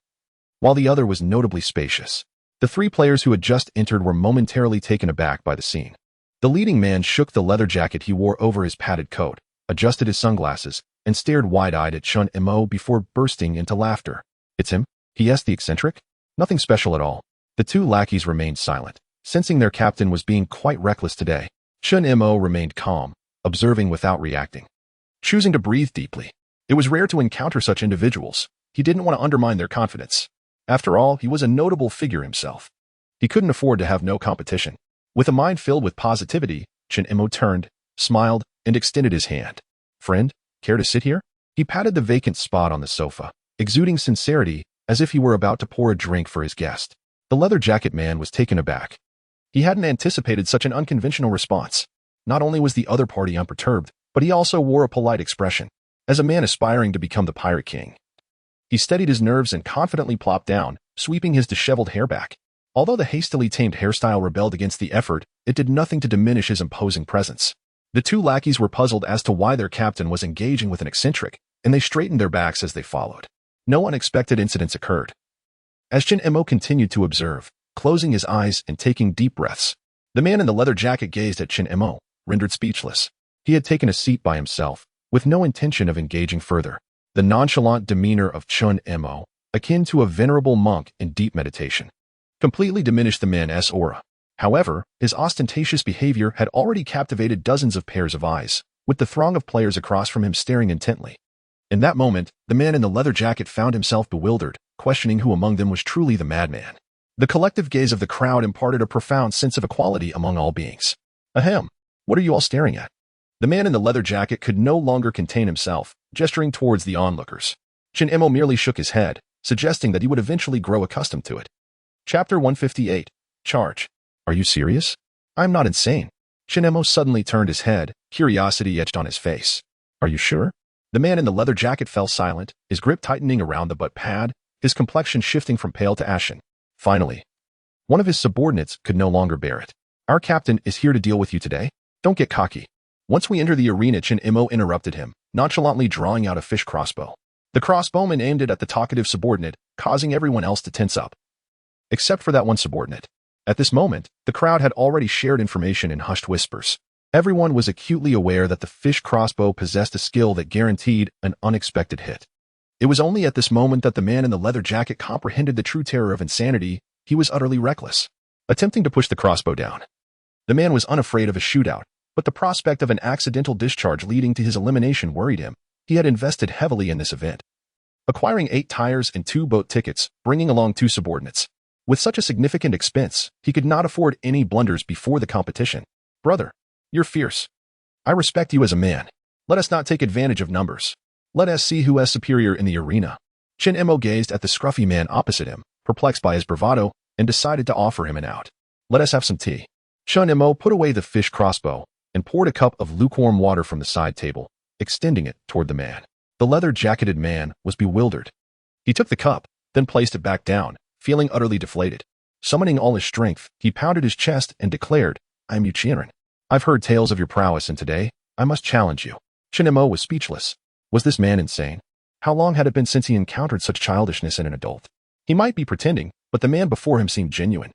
while the other was notably spacious. The three players who had just entered were momentarily taken aback by the scene. The leading man shook the leather jacket he wore over his padded coat, adjusted his sunglasses, and stared wide-eyed at Chen Mo before bursting into laughter. "It's him?" he asked the eccentric. "Nothing special at all." The two lackeys remained silent, sensing their captain was being quite reckless today. Chen Mo remained calm, observing without reacting, choosing to breathe deeply. It was rare to encounter such individuals. He didn't want to undermine their confidence. After all, he was a notable figure himself. He couldn't afford to have no competition. With a mind filled with positivity, Chen Mo turned, smiled, and extended his hand. "Friend, care to sit here?" He patted the vacant spot on the sofa, exuding sincerity as if he were about to pour a drink for his guest. The leather jacket man was taken aback. He hadn't anticipated such an unconventional response. Not only was the other party unperturbed, but he also wore a polite expression, as a man aspiring to become the Pirate King. He steadied his nerves and confidently plopped down, sweeping his disheveled hair back. Although the hastily tamed hairstyle rebelled against the effort, it did nothing to diminish his imposing presence. The two lackeys were puzzled as to why their captain was engaging with an eccentric, and they straightened their backs as they followed. No unexpected incidents occurred. As Chen Mo continued to observe, closing his eyes and taking deep breaths, the man in the leather jacket gazed at Chen Mo, rendered speechless. He had taken a seat by himself, with no intention of engaging further. The nonchalant demeanor of Chen Mo, akin to a venerable monk in deep meditation, completely diminished the man's aura. However, his ostentatious behavior had already captivated dozens of pairs of eyes, with the throng of players across from him staring intently. In that moment, the man in the leather jacket found himself bewildered, questioning who among them was truly the madman. The collective gaze of the crowd imparted a profound sense of equality among all beings. "Ahem, what are you all staring at?" The man in the leather jacket could no longer contain himself, gesturing towards the onlookers. Chen Mo merely shook his head, suggesting that he would eventually grow accustomed to it. Chapter 158. Charge. "Are you serious?" "I'm not insane." Chen Mo suddenly turned his head, curiosity etched on his face. "Are you sure?" The man in the leather jacket fell silent, his grip tightening around the butt pad, his complexion shifting from pale to ashen. Finally, one of his subordinates could no longer bear it. "Our captain is here to deal with you today. Don't get cocky." Once we enter the arena, Chen Mo interrupted him, nonchalantly drawing out a fish crossbow. The crossbowman aimed it at the talkative subordinate, causing everyone else to tense up, except for that one subordinate. At this moment, the crowd had already shared information in hushed whispers. Everyone was acutely aware that the fish crossbow possessed a skill that guaranteed an unexpected hit. It was only at this moment that the man in the leather jacket comprehended the true terror of insanity. He was utterly reckless, attempting to push the crossbow down. The man was unafraid of a shootout, but the prospect of an accidental discharge leading to his elimination worried him. He had invested heavily in this event, acquiring 8 tires and 2 boat tickets, bringing along 2 subordinates. With such a significant expense, he could not afford any blunders before the competition. "Brother, you're fierce. I respect you as a man. Let us not take advantage of numbers. Let us see who is superior in the arena." Chen Mo gazed at the scruffy man opposite him, perplexed by his bravado, and decided to offer him an out. "Let us have some tea." Chen Mo put away the fish crossbow and poured a cup of lukewarm water from the side table, extending it toward the man. The leather-jacketed man was bewildered. He took the cup, then placed it back down, feeling utterly deflated. Summoning all his strength, he pounded his chest and declared, "I am Yuqian. I've heard tales of your prowess, and today, I must challenge you." Chen Mo was speechless. Was this man insane? How long had it been since he encountered such childishness in an adult? He might be pretending, but the man before him seemed genuine.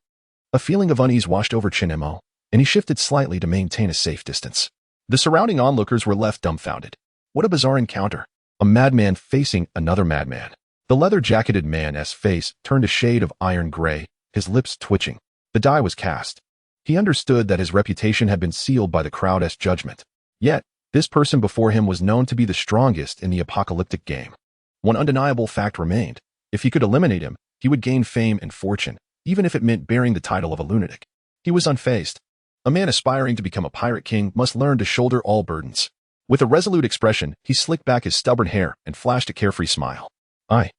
A feeling of unease washed over Chin Mo, and he shifted slightly to maintain a safe distance. The surrounding onlookers were left dumbfounded. What a bizarre encounter. A madman facing another madman. The leather-jacketed man's face turned a shade of iron gray, his lips twitching. The die was cast. He understood that his reputation had been sealed by the crowd's judgment. Yet, this person before him was known to be the strongest in the apocalyptic game. One undeniable fact remained. If he could eliminate him, he would gain fame and fortune, even if it meant bearing the title of a lunatic. He was unfazed. A man aspiring to become a pirate king must learn to shoulder all burdens. With a resolute expression, he slicked back his stubborn hair and flashed a carefree smile. I,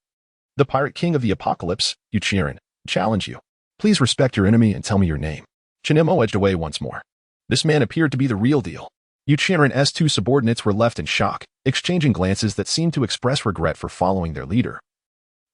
the pirate king of the apocalypse, Yuchiren, challenge you. Please respect your enemy and tell me your name. Chinemo edged away once more. This man appeared to be the real deal. Yuchiren's two subordinates were left in shock, exchanging glances that seemed to express regret for following their leader,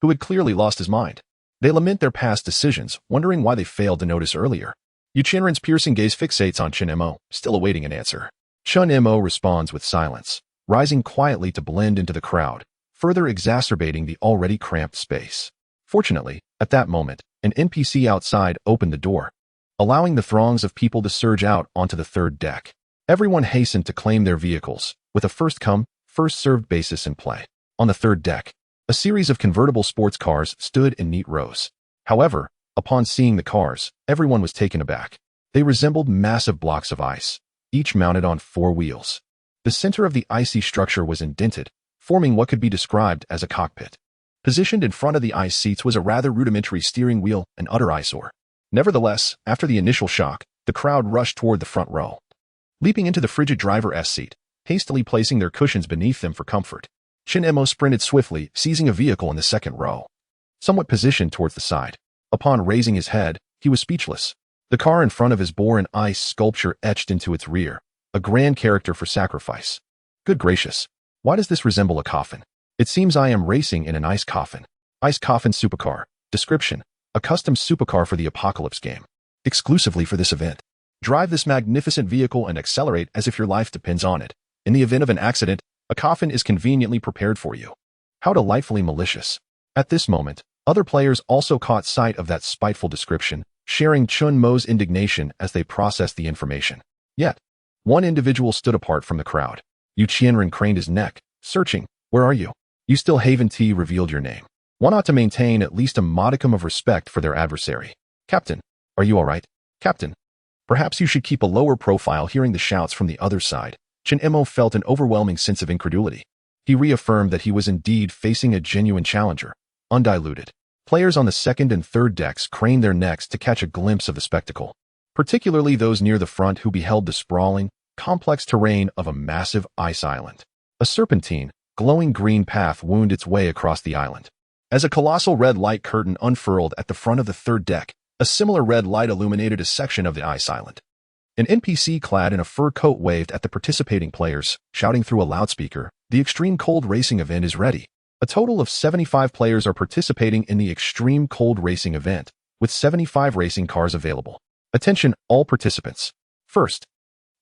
who had clearly lost his mind. They lament their past decisions, wondering why they failed to notice earlier. Yuchiren's piercing gaze fixates on Chinemo, still awaiting an answer. Chun-Mo responds with silence, rising quietly to blend into the crowd, further exacerbating the already cramped space. Fortunately, at that moment, an NPC outside opened the door, allowing the throngs of people to surge out onto the third deck. Everyone hastened to claim their vehicles, with a first-come, first-served basis in play. On the third deck, a series of convertible sports cars stood in neat rows. However, upon seeing the cars, everyone was taken aback. They resembled massive blocks of ice, each mounted on 4 wheels. The center of the icy structure was indented, forming what could be described as a cockpit. Positioned in front of the ice seats was a rather rudimentary steering wheel, an utter eyesore. Nevertheless, after the initial shock, the crowd rushed toward the front row, leaping into the frigid driver's seat, hastily placing their cushions beneath them for comfort. Chin-Mo sprinted swiftly, seizing a vehicle in the second row, somewhat positioned towards the side. Upon raising his head, he was speechless. The car in front of his bore an ice sculpture etched into its rear, a grand character for sacrifice. Good gracious, why does this resemble a coffin? It seems I am racing in an ice coffin. Ice coffin supercar. Description: a custom supercar for the apocalypse game. Exclusively for this event. Drive this magnificent vehicle and accelerate as if your life depends on it. In the event of an accident, a coffin is conveniently prepared for you. How delightfully malicious. At this moment, other players also caught sight of that spiteful description, sharing Chun-Mo's indignation as they processed the information. Yet, one individual stood apart from the crowd. Yu Qianren craned his neck, searching. Where are you? You still haven't revealed your name. One ought to maintain at least a modicum of respect for their adversary. Captain, are you all right? Captain, perhaps you should keep a lower profile. Hearing the shouts from the other side, Chin-Mo felt an overwhelming sense of incredulity. He reaffirmed that he was indeed facing a genuine challenger, undiluted. Players on the second and third decks craned their necks to catch a glimpse of the spectacle, particularly those near the front who beheld the sprawling, complex terrain of a massive ice island. A serpentine, glowing green path wound its way across the island. As a colossal red light curtain unfurled at the front of the third deck, a similar red light illuminated a section of the ice island. An NPC clad in a fur coat waved at the participating players, shouting through a loudspeaker, "The Extreme Cold Racing event is ready." A total of 75 players are participating in the Extreme Cold Racing event, with 75 racing cars available. Attention, all participants. First,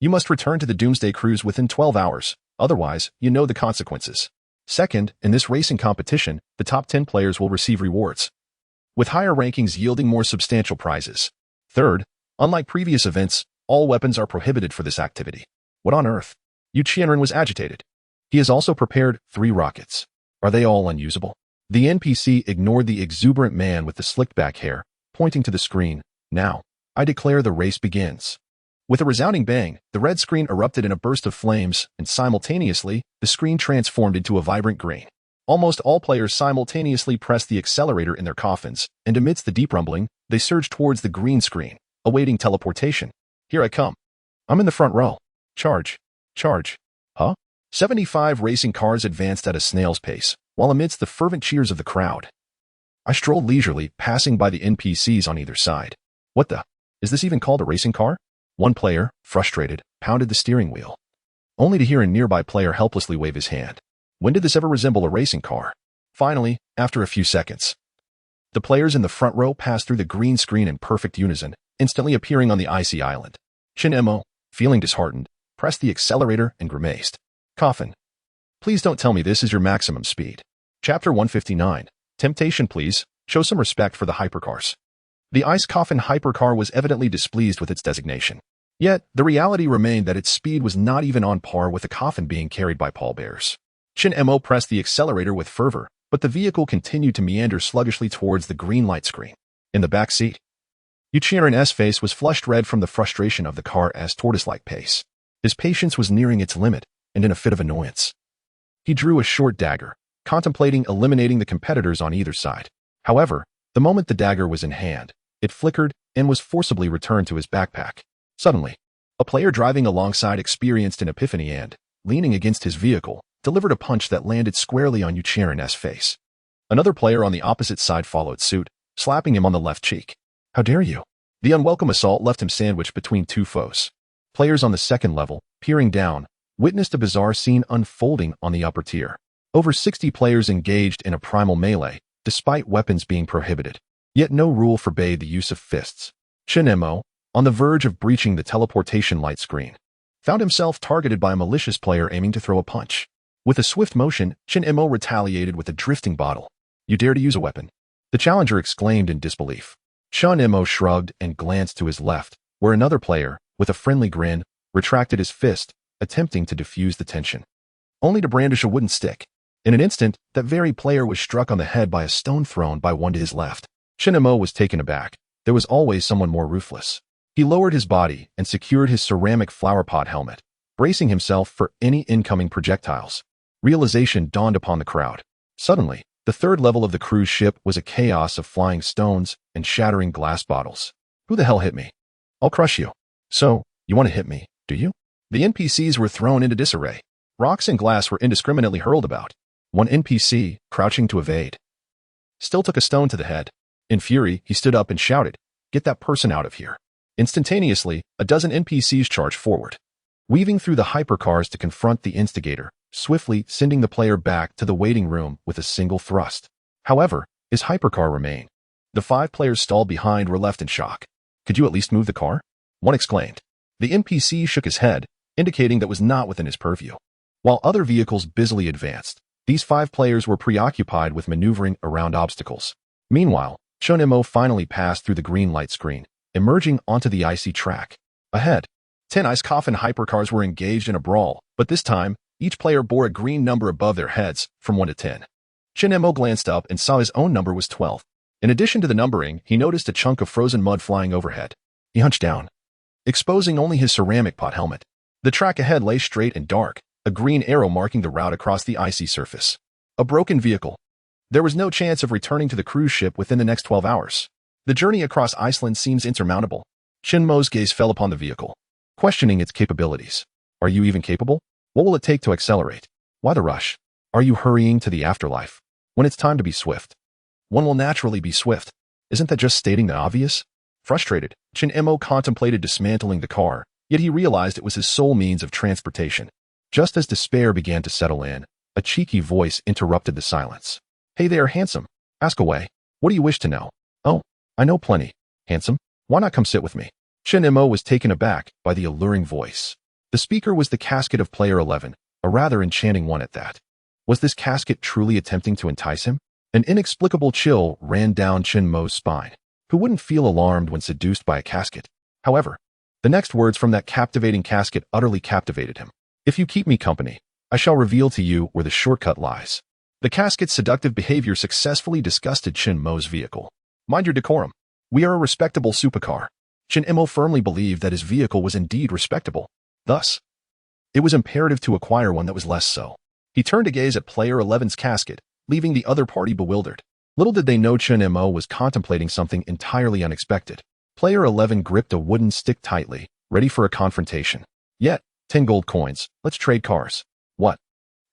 you must return to the Doomsday Cruise within 12 hours, otherwise, you know the consequences. Second, in this racing competition, the top 10 players will receive rewards, with higher rankings yielding more substantial prizes. Third, unlike previous events, all weapons are prohibited for this activity. What on earth? Yu Qianren was agitated. He has also prepared 3 rockets. Are they all unusable? The NPC ignored the exuberant man with the slicked back hair, pointing to the screen. Now, I declare the race begins. With a resounding bang, the red screen erupted in a burst of flames, and simultaneously, the screen transformed into a vibrant green. Almost all players simultaneously pressed the accelerator in their coffins, and amidst the deep rumbling, they surged towards the green screen, awaiting teleportation. Here I come. I'm in the front row. Charge. Charge. Huh? 75 racing cars advanced at a snail's pace, while amidst the fervent cheers of the crowd, I strolled leisurely, passing by the NPCs on either side. What the? Is this even called a racing car? One player, frustrated, pounded the steering wheel, only to hear a nearby player helplessly wave his hand. When did this ever resemble a racing car? Finally, after a few seconds, the players in the front row passed through the green screen in perfect unison, instantly appearing on the icy island. Chin-Mo, feeling disheartened, pressed the accelerator and grimaced. Coffin. Please don't tell me this is your maximum speed. Chapter 159. Temptation, please. Show some respect for the hypercars. The ice coffin hypercar was evidently displeased with its designation. Yet, the reality remained that its speed was not even on par with the coffin being carried by pallbearers. Shin Mo pressed the accelerator with fervor, but the vehicle continued to meander sluggishly towards the green light screen. In the back seat, Yuchiren's face was flushed red from the frustration of the car's tortoise-like pace. His patience was nearing its limit, and in a fit of annoyance, he drew a short dagger, contemplating eliminating the competitors on either side. However, the moment the dagger was in hand, it flickered and was forcibly returned to his backpack. Suddenly, a player driving alongside experienced an epiphany and, leaning against his vehicle, delivered a punch that landed squarely on Yuchiren's face. Another player on the opposite side followed suit, slapping him on the left cheek. How dare you? The unwelcome assault left him sandwiched between two foes. Players on the second level, peering down, witnessed a bizarre scene unfolding on the upper tier. Over 60 players engaged in a primal melee, despite weapons being prohibited. Yet no rule forbade the use of fists. Shin Mo, on the verge of breaching the teleportation light screen, found himself targeted by a malicious player aiming to throw a punch. With a swift motion, Shin Mo retaliated with a drifting bottle. You dare to use a weapon? The challenger exclaimed in disbelief. Shin Mo shrugged and glanced to his left, where another player, with a friendly grin, retracted his fist, attempting to defuse the tension, only to brandish a wooden stick. In an instant, that very player was struck on the head by a stone thrown by one to his left. Shin Mo was taken aback. There was always someone more ruthless. He lowered his body and secured his ceramic flowerpot helmet, bracing himself for any incoming projectiles. Realization dawned upon the crowd. Suddenly, the third level of the cruise ship was a chaos of flying stones and shattering glass bottles. Who the hell hit me? I'll crush you. So, you want to hit me, do you? The NPCs were thrown into disarray. Rocks and glass were indiscriminately hurled about. One NPC, crouching to evade, still took a stone to the head. In fury, he stood up and shouted, "Get that person out of here." Instantaneously, a dozen NPCs charged forward, weaving through the hypercars to confront the instigator, swiftly sending the player back to the waiting room with a single thrust. However, his hypercar remained. The 5 players stalled behind were left in shock. Could you at least move the car? One exclaimed. The NPC shook his head, indicating that was not within his purview. While other vehicles busily advanced, these 5 players were preoccupied with maneuvering around obstacles. Meanwhile, Shin Mo finally passed through the green light screen, emerging onto the icy track. Ahead, 10 ice coffin hypercars were engaged in a brawl, but this time, each player bore a green number above their heads, from 1 to 10. Shin Mo glanced up and saw his own number was 12. In addition to the numbering, he noticed a chunk of frozen mud flying overhead. He hunched down, exposing only his ceramic pot helmet. The track ahead lay straight and dark, a green arrow marking the route across the icy surface. A broken vehicle. There was no chance of returning to the cruise ship within the next 12 hours. The journey across Iceland seems insurmountable. Shin Mo's gaze fell upon the vehicle, questioning its capabilities. Are you even capable? What will it take to accelerate? Why the rush? Are you hurrying to the afterlife? When it's time to be swift, one will naturally be swift. Isn't that just stating the obvious? Frustrated, Shin Mo contemplated dismantling the car, yet he realized it was his sole means of transportation. Just as despair began to settle in, a cheeky voice interrupted the silence. Hey there, handsome. Ask away. What do you wish to know? Oh, I know plenty. Handsome, why not come sit with me? Shin Mo was taken aback by the alluring voice. The speaker was the casket of player 11, a rather enchanting one at that. Was this casket truly attempting to entice him? An inexplicable chill ran down Shin Mo's spine. Who wouldn't feel alarmed when seduced by a casket? However, the next words from that captivating casket utterly captivated him. If you keep me company, I shall reveal to you where the shortcut lies. The casket's seductive behavior successfully disgusted Shin Mo's vehicle. Mind your decorum. We are a respectable supercar. Shin Mo firmly believed that his vehicle was indeed respectable. Thus, it was imperative to acquire one that was less so. He turned to gaze at player 11's casket, leaving the other party bewildered. Little did they know Shin Mo was contemplating something entirely unexpected. Player 11 gripped a wooden stick tightly, ready for a confrontation. Yet, 10 gold coins. Let's trade cars. What?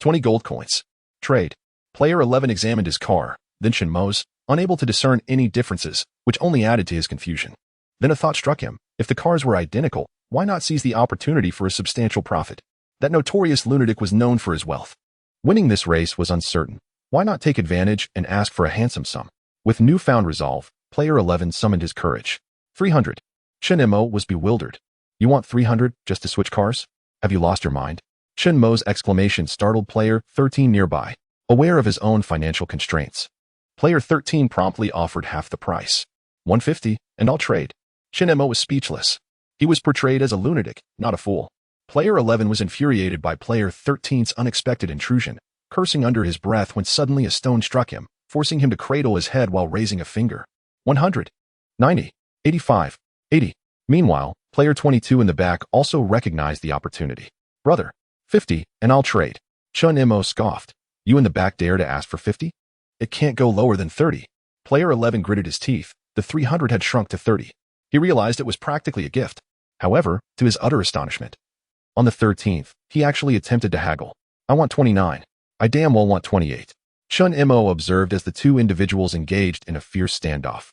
20 gold coins. Trade. Player 11 examined his car, then Shin Mo's, unable to discern any differences, which only added to his confusion. Then a thought struck him. If the cars were identical, why not seize the opportunity for a substantial profit? That notorious lunatic was known for his wealth. Winning this race was uncertain. Why not take advantage and ask for a handsome sum? With newfound resolve, player 11 summoned his courage. 300. Shin Mo was bewildered. You want 300 just to switch cars? Have you lost your mind? Shin Mo's exclamation startled player 13 nearby. Aware of his own financial constraints, Player 13 promptly offered half the price. 150, and I'll trade. Shin-Emo was speechless. He was portrayed as a lunatic, not a fool. Player 11 was infuriated by Player 13's unexpected intrusion, cursing under his breath when suddenly a stone struck him, forcing him to cradle his head while raising a finger. 100, 90, 85, 80. Meanwhile, Player 22 in the back also recognized the opportunity. Brother, 50, and I'll trade. Chun-Emo scoffed. You in the back dare to ask for 50? It can't go lower than 30. Player 11 gritted his teeth. The 300 had shrunk to 30. He realized it was practically a gift. However, to his utter astonishment, on the 13th, he actually attempted to haggle. I want 29. I damn well want 28. Chun-Emo observed as the two individuals engaged in a fierce standoff.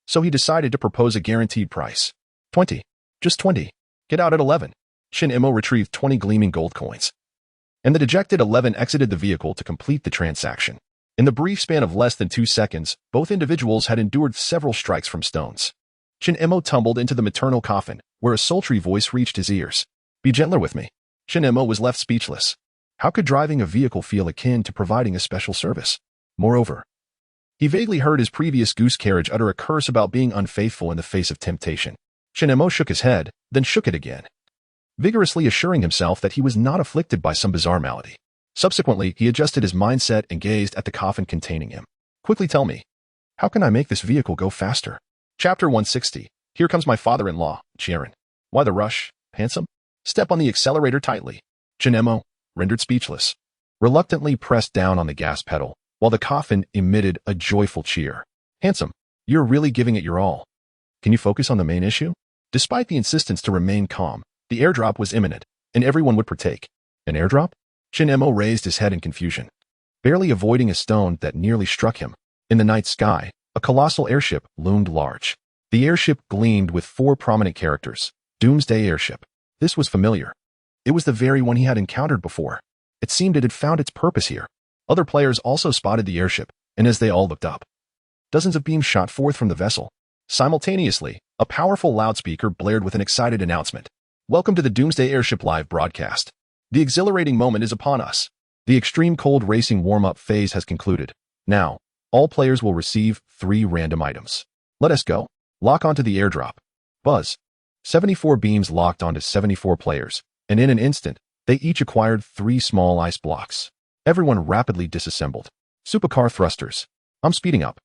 So he decided to propose a guaranteed price. 20. Just 20. Get out at 11. Chun-Emo retrieved 20 gleaming gold coins. And the dejected 11 exited the vehicle to complete the transaction. In the brief span of less than 2 seconds, both individuals had endured several strikes from stones. Chun-Emo tumbled into the maternal coffin, where a sultry voice reached his ears. Be gentler with me. Chun-Emo was left speechless. How could driving a vehicle feel akin to providing a special service? Moreover, he vaguely heard his previous goose carriage utter a curse about being unfaithful in the face of temptation. Chun-Emo shook his head, then shook it again, vigorously assuring himself that he was not afflicted by some bizarre malady. Subsequently, he adjusted his mindset and gazed at the coffin containing him. Quickly tell me, how can I make this vehicle go faster? Chapter 160. Here comes my father-in-law, Chiron. Why the rush, handsome? Step on the accelerator tightly. Chun-Emo, rendered speechless, reluctantly pressed down on the gas pedal, while the coffin emitted a joyful cheer. Handsome, you're really giving it your all. Can you focus on the main issue? Despite the insistence to remain calm, the airdrop was imminent, and everyone would partake. An airdrop? Chun-Emo raised his head in confusion, barely avoiding a stone that nearly struck him. In the night sky, a colossal airship loomed large. The airship gleamed with 4 prominent characters. Doomsday Airship. This was familiar. It was the very one he had encountered before. It seemed it had found its purpose here. Other players also spotted the airship, and as they all looked up, dozens of beams shot forth from the vessel. Simultaneously, a powerful loudspeaker blared with an excited announcement. Welcome to the Doomsday Airship live broadcast. The exhilarating moment is upon us. The extreme cold racing warm-up phase has concluded. Now, all players will receive 3 random items. Let us go. Lock onto the airdrop. Buzz. 74 beams locked onto 74 players, and in an instant, they each acquired 3 small ice blocks. Everyone rapidly disassembled. Supercar thrusters. I'm speeding up.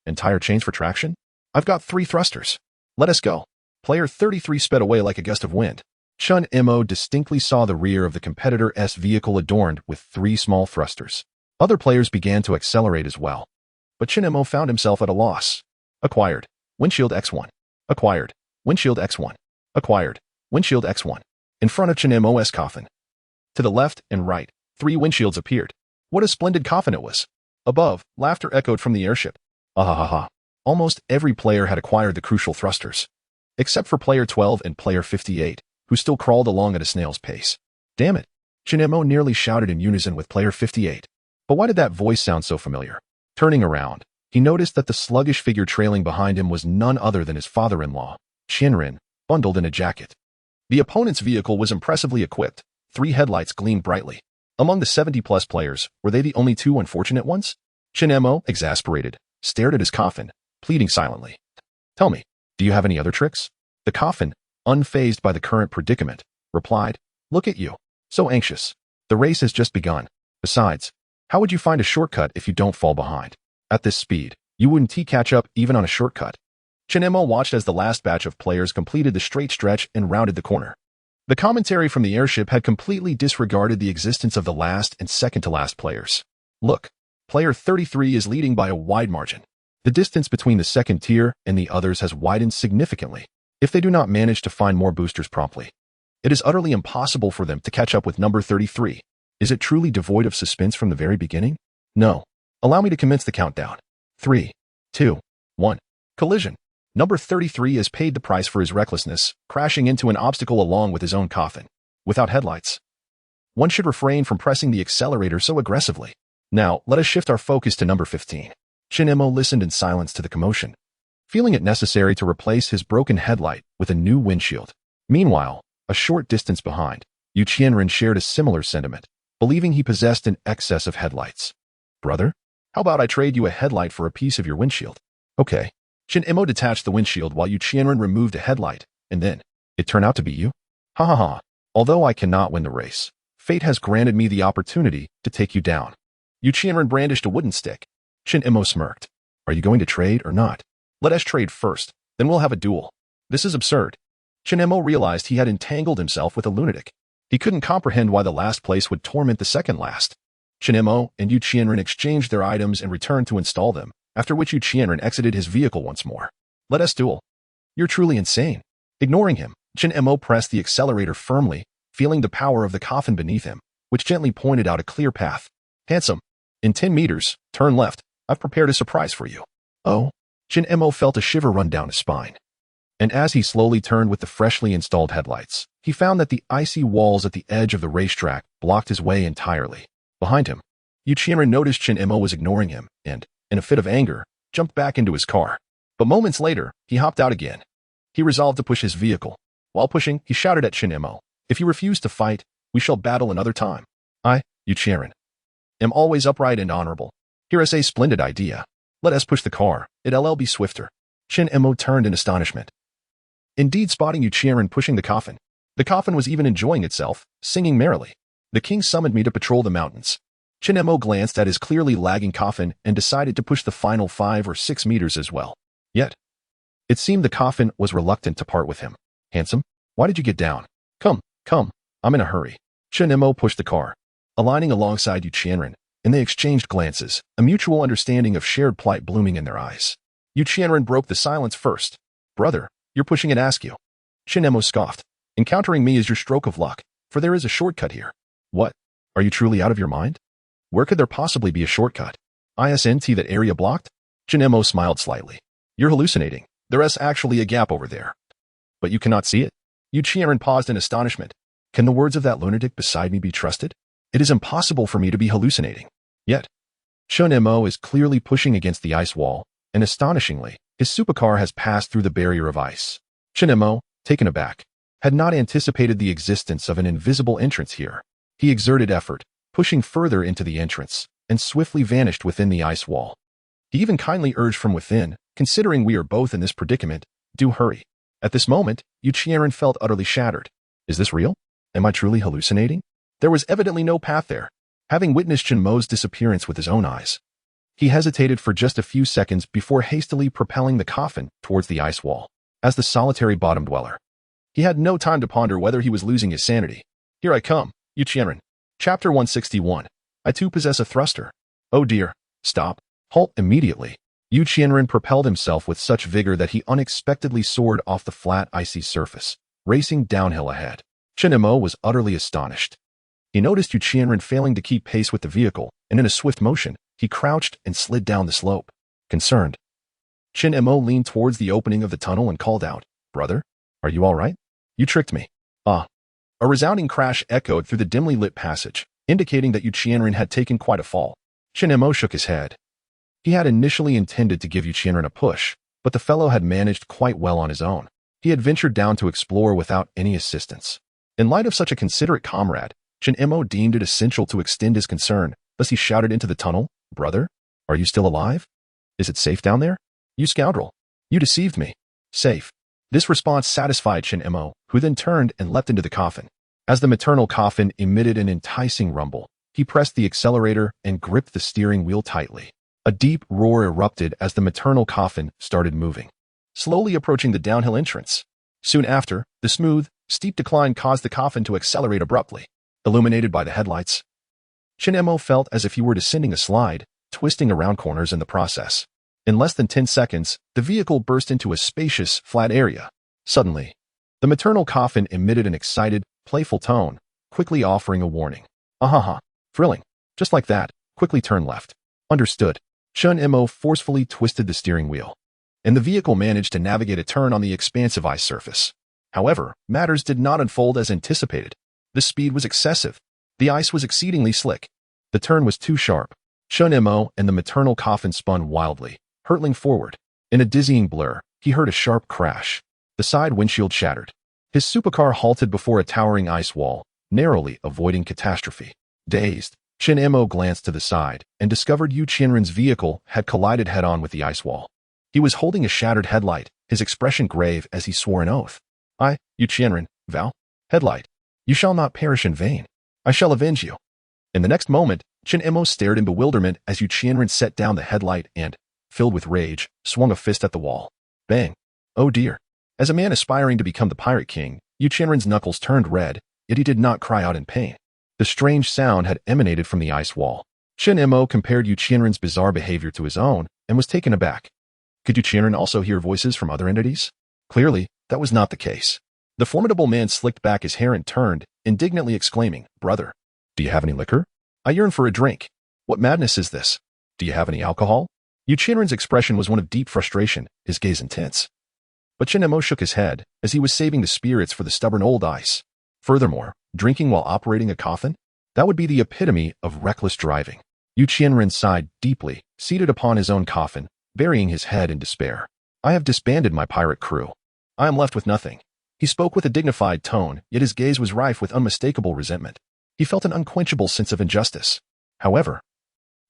Entire chains for traction? I've got 3 thrusters. Let us go. Player 33 sped away like a gust of wind. Chun-Emo distinctly saw the rear of the competitor's vehicle adorned with 3 small thrusters. Other players began to accelerate as well. But Chun-Emo found himself at a loss. Acquired. Windshield X1. Acquired. Windshield X1. Acquired. Windshield X1. In front of Chun-Emo's coffin. To the left and right, 3 windshields appeared. What a splendid coffin it was. Above, laughter echoed from the airship. Ah. Almost every player had acquired the crucial thrusters, except for player 12 and player 58, who still crawled along at a snail's pace. Damn it. Chun-Emo nearly shouted in unison with player 58. But why did that voice sound so familiar? Turning around, he noticed that the sluggish figure trailing behind him was none other than his father-in-law, Shinrin, bundled in a jacket. The opponent's vehicle was impressively equipped. 3 headlights gleamed brightly. Among the 70-plus players, were they the only 2 unfortunate ones? Chun-Emo, exasperated, stared at his coffin, pleading silently. Tell me, do you have any other tricks? The coffin, unfazed by the current predicament, replied, Look at you. So anxious. The race has just begun. Besides, how would you find a shortcut if you don't fall behind? At this speed, you wouldn't catch up even on a shortcut. Chun-Emo watched as the last batch of players completed the straight stretch and rounded the corner. The commentary from the airship had completely disregarded the existence of the last and second-to-last players. Look, player 33 is leading by a wide margin. The distance between the second tier and the others has widened significantly. If they do not manage to find more boosters promptly, it is utterly impossible for them to catch up with number 33. Is it truly devoid of suspense from the very beginning? No. Allow me to commence the countdown. 3, 2, 1. Collision. Number 33 has paid the price for his recklessness, crashing into an obstacle along with his own coffin. Without headlights, one should refrain from pressing the accelerator so aggressively. Now, let us shift our focus to number 15. Chun-Emo listened in silence to the commotion, feeling it necessary to replace his broken headlight with a new windshield. Meanwhile, a short distance behind, Yu Qianren shared a similar sentiment, believing he possessed an excess of headlights. Brother, how about I trade you a headlight for a piece of your windshield? Okay. Shin Emo detached the windshield while Yu Qianren removed a headlight, and then, it turned out to be you? Ha ha ha. Although I cannot win the race, fate has granted me the opportunity to take you down. Yu Qianren brandished a wooden stick. Shin Emo smirked. Are you going to trade or not? Let us trade first, then we'll have a duel. This is absurd. Shin Emo realized he had entangled himself with a lunatic. He couldn't comprehend why the last place would torment the second last. Shin Emo and Yu Qianren exchanged their items and returned to install them, after which Yu Qianren exited his vehicle once more. Let us duel. You're truly insane. Ignoring him, Shin Emo pressed the accelerator firmly, feeling the power of the coffin beneath him, which gently pointed out a clear path. Handsome. In 10 meters, turn left. I've prepared a surprise for you. Oh? Shin Emo felt a shiver run down his spine. And as he slowly turned with the freshly installed headlights, he found that the icy walls at the edge of the racetrack blocked his way entirely. Behind him, Yu Qianren noticed Shin Emo was ignoring him and, in a fit of anger, jumped back into his car. But moments later, he hopped out again. He resolved to push his vehicle. While pushing, he shouted at Shin Emo, "If you refuse to fight, we shall battle another time. I, Yu Qianren, am always upright and honorable. Here is a splendid idea. Let us push the car. It'll be swifter." Shin Emo turned in astonishment. Indeed, spotting Yu Qianren pushing the coffin. The coffin was even enjoying itself, singing merrily. The king summoned me to patrol the mountains. Shin Emo glanced at his clearly lagging coffin and decided to push the final 5 or 6 meters as well. Yet, it seemed the coffin was reluctant to part with him. Handsome, why did you get down? Come, I'm in a hurry. Shin Emo pushed the car, aligning alongside Yu Qianren, and they exchanged glances, a mutual understanding of shared plight blooming in their eyes. Yu Qianren broke the silence first. Brother, you're pushing an askew. Shin Emo scoffed. Encountering me is your stroke of luck, for there is a shortcut here. What? Are you truly out of your mind? Where could there possibly be a shortcut? Isn't that area blocked? Shin Emo smiled slightly. You're hallucinating. There is actually a gap over there. But you cannot see it? Yu Qianren paused in astonishment. Can the words of that lunatic beside me be trusted? It is impossible for me to be hallucinating. Yet, Shin Emo is clearly pushing against the ice wall, and astonishingly, his supercar has passed through the barrier of ice. Shin Emo, taken aback, had not anticipated the existence of an invisible entrance here. He exerted effort, pushing further into the entrance, and swiftly vanished within the ice wall. He even kindly urged from within, considering we are both in this predicament, do hurry. At this moment, Yu Qianren felt utterly shattered. Is this real? Am I truly hallucinating? There was evidently no path there. Having witnessed Shin Mo's disappearance with his own eyes, he hesitated for just a few seconds before hastily propelling the coffin towards the ice wall. As the solitary bottom dweller, he had no time to ponder whether he was losing his sanity. Here I come, Yu Qianren. Chapter 161. I too possess a thruster. Oh dear. Stop. Halt immediately. Yu Qianren propelled himself with such vigor that he unexpectedly soared off the flat, icy surface, racing downhill ahead. Shin Emo was utterly astonished. He noticed Yu Qianren failing to keep pace with the vehicle, and in a swift motion, he crouched and slid down the slope. Concerned, Shin Emo leaned towards the opening of the tunnel and called out, "Brother, are you all right? You tricked me." Ah. A resounding crash echoed through the dimly lit passage, indicating that Yu Qianren had taken quite a fall. Shin Emo shook his head. He had initially intended to give Yu Qianren a push, but the fellow had managed quite well on his own. He had ventured down to explore without any assistance. In light of such a considerate comrade, Shin Emo deemed it essential to extend his concern, thus he shouted into the tunnel, "Brother, are you still alive? Is it safe down there? You scoundrel. You deceived me. Safe." This response satisfied Shin Emo, who then turned and leapt into the coffin. As the maternal coffin emitted an enticing rumble, he pressed the accelerator and gripped the steering wheel tightly. A deep roar erupted as the maternal coffin started moving, slowly approaching the downhill entrance. Soon after, the smooth, steep decline caused the coffin to accelerate abruptly. Illuminated by the headlights, Shin Emo felt as if he were descending a slide, twisting around corners in the process. In less than 10 seconds, the vehicle burst into a spacious, flat area. Suddenly, the maternal coffin emitted an excited, playful tone, quickly offering a warning. Ahaha, thrilling. Just like that, quickly turn left. Understood. Shin Emo forcefully twisted the steering wheel, and the vehicle managed to navigate a turn on the expansive ice surface. However, matters did not unfold as anticipated. The speed was excessive. The ice was exceedingly slick. The turn was too sharp. Shin Emo and the maternal coffin spun wildly, hurtling forward. In a dizzying blur, he heard a sharp crash. The side windshield shattered. His supercar halted before a towering ice wall, narrowly avoiding catastrophe. Dazed, Chen Mo glanced to the side and discovered Yu Qianren's vehicle had collided head-on with the ice wall. He was holding a shattered headlight, his expression grave as he swore an oath. I, Yu Qianren, vow, headlight, you shall not perish in vain. I shall avenge you. In the next moment, Chen Mo stared in bewilderment as Yu Qianren set down the headlight and, filled with rage, swung a fist at the wall. Bang. Oh dear. As a man aspiring to become the Pirate King, Yu Qianren's knuckles turned red, yet he did not cry out in pain. The strange sound had emanated from the ice wall. Chen Mo compared Yu Qianren's bizarre behavior to his own and was taken aback. Could Yu Qianren also hear voices from other entities? Clearly, that was not the case. The formidable man slicked back his hair and turned, indignantly exclaiming, Brother, do you have any liquor? I yearn for a drink. What madness is this? Do you have any alcohol? Yu Qianren's expression was one of deep frustration, his gaze intense. But Chen Mo shook his head, as he was saving the spirits for the stubborn old ice. Furthermore, drinking while operating a coffin? That would be the epitome of reckless driving. Yu Qianren sighed deeply, seated upon his own coffin, burying his head in despair. I have disbanded my pirate crew. I am left with nothing. He spoke with a dignified tone, yet his gaze was rife with unmistakable resentment. He felt an unquenchable sense of injustice. However,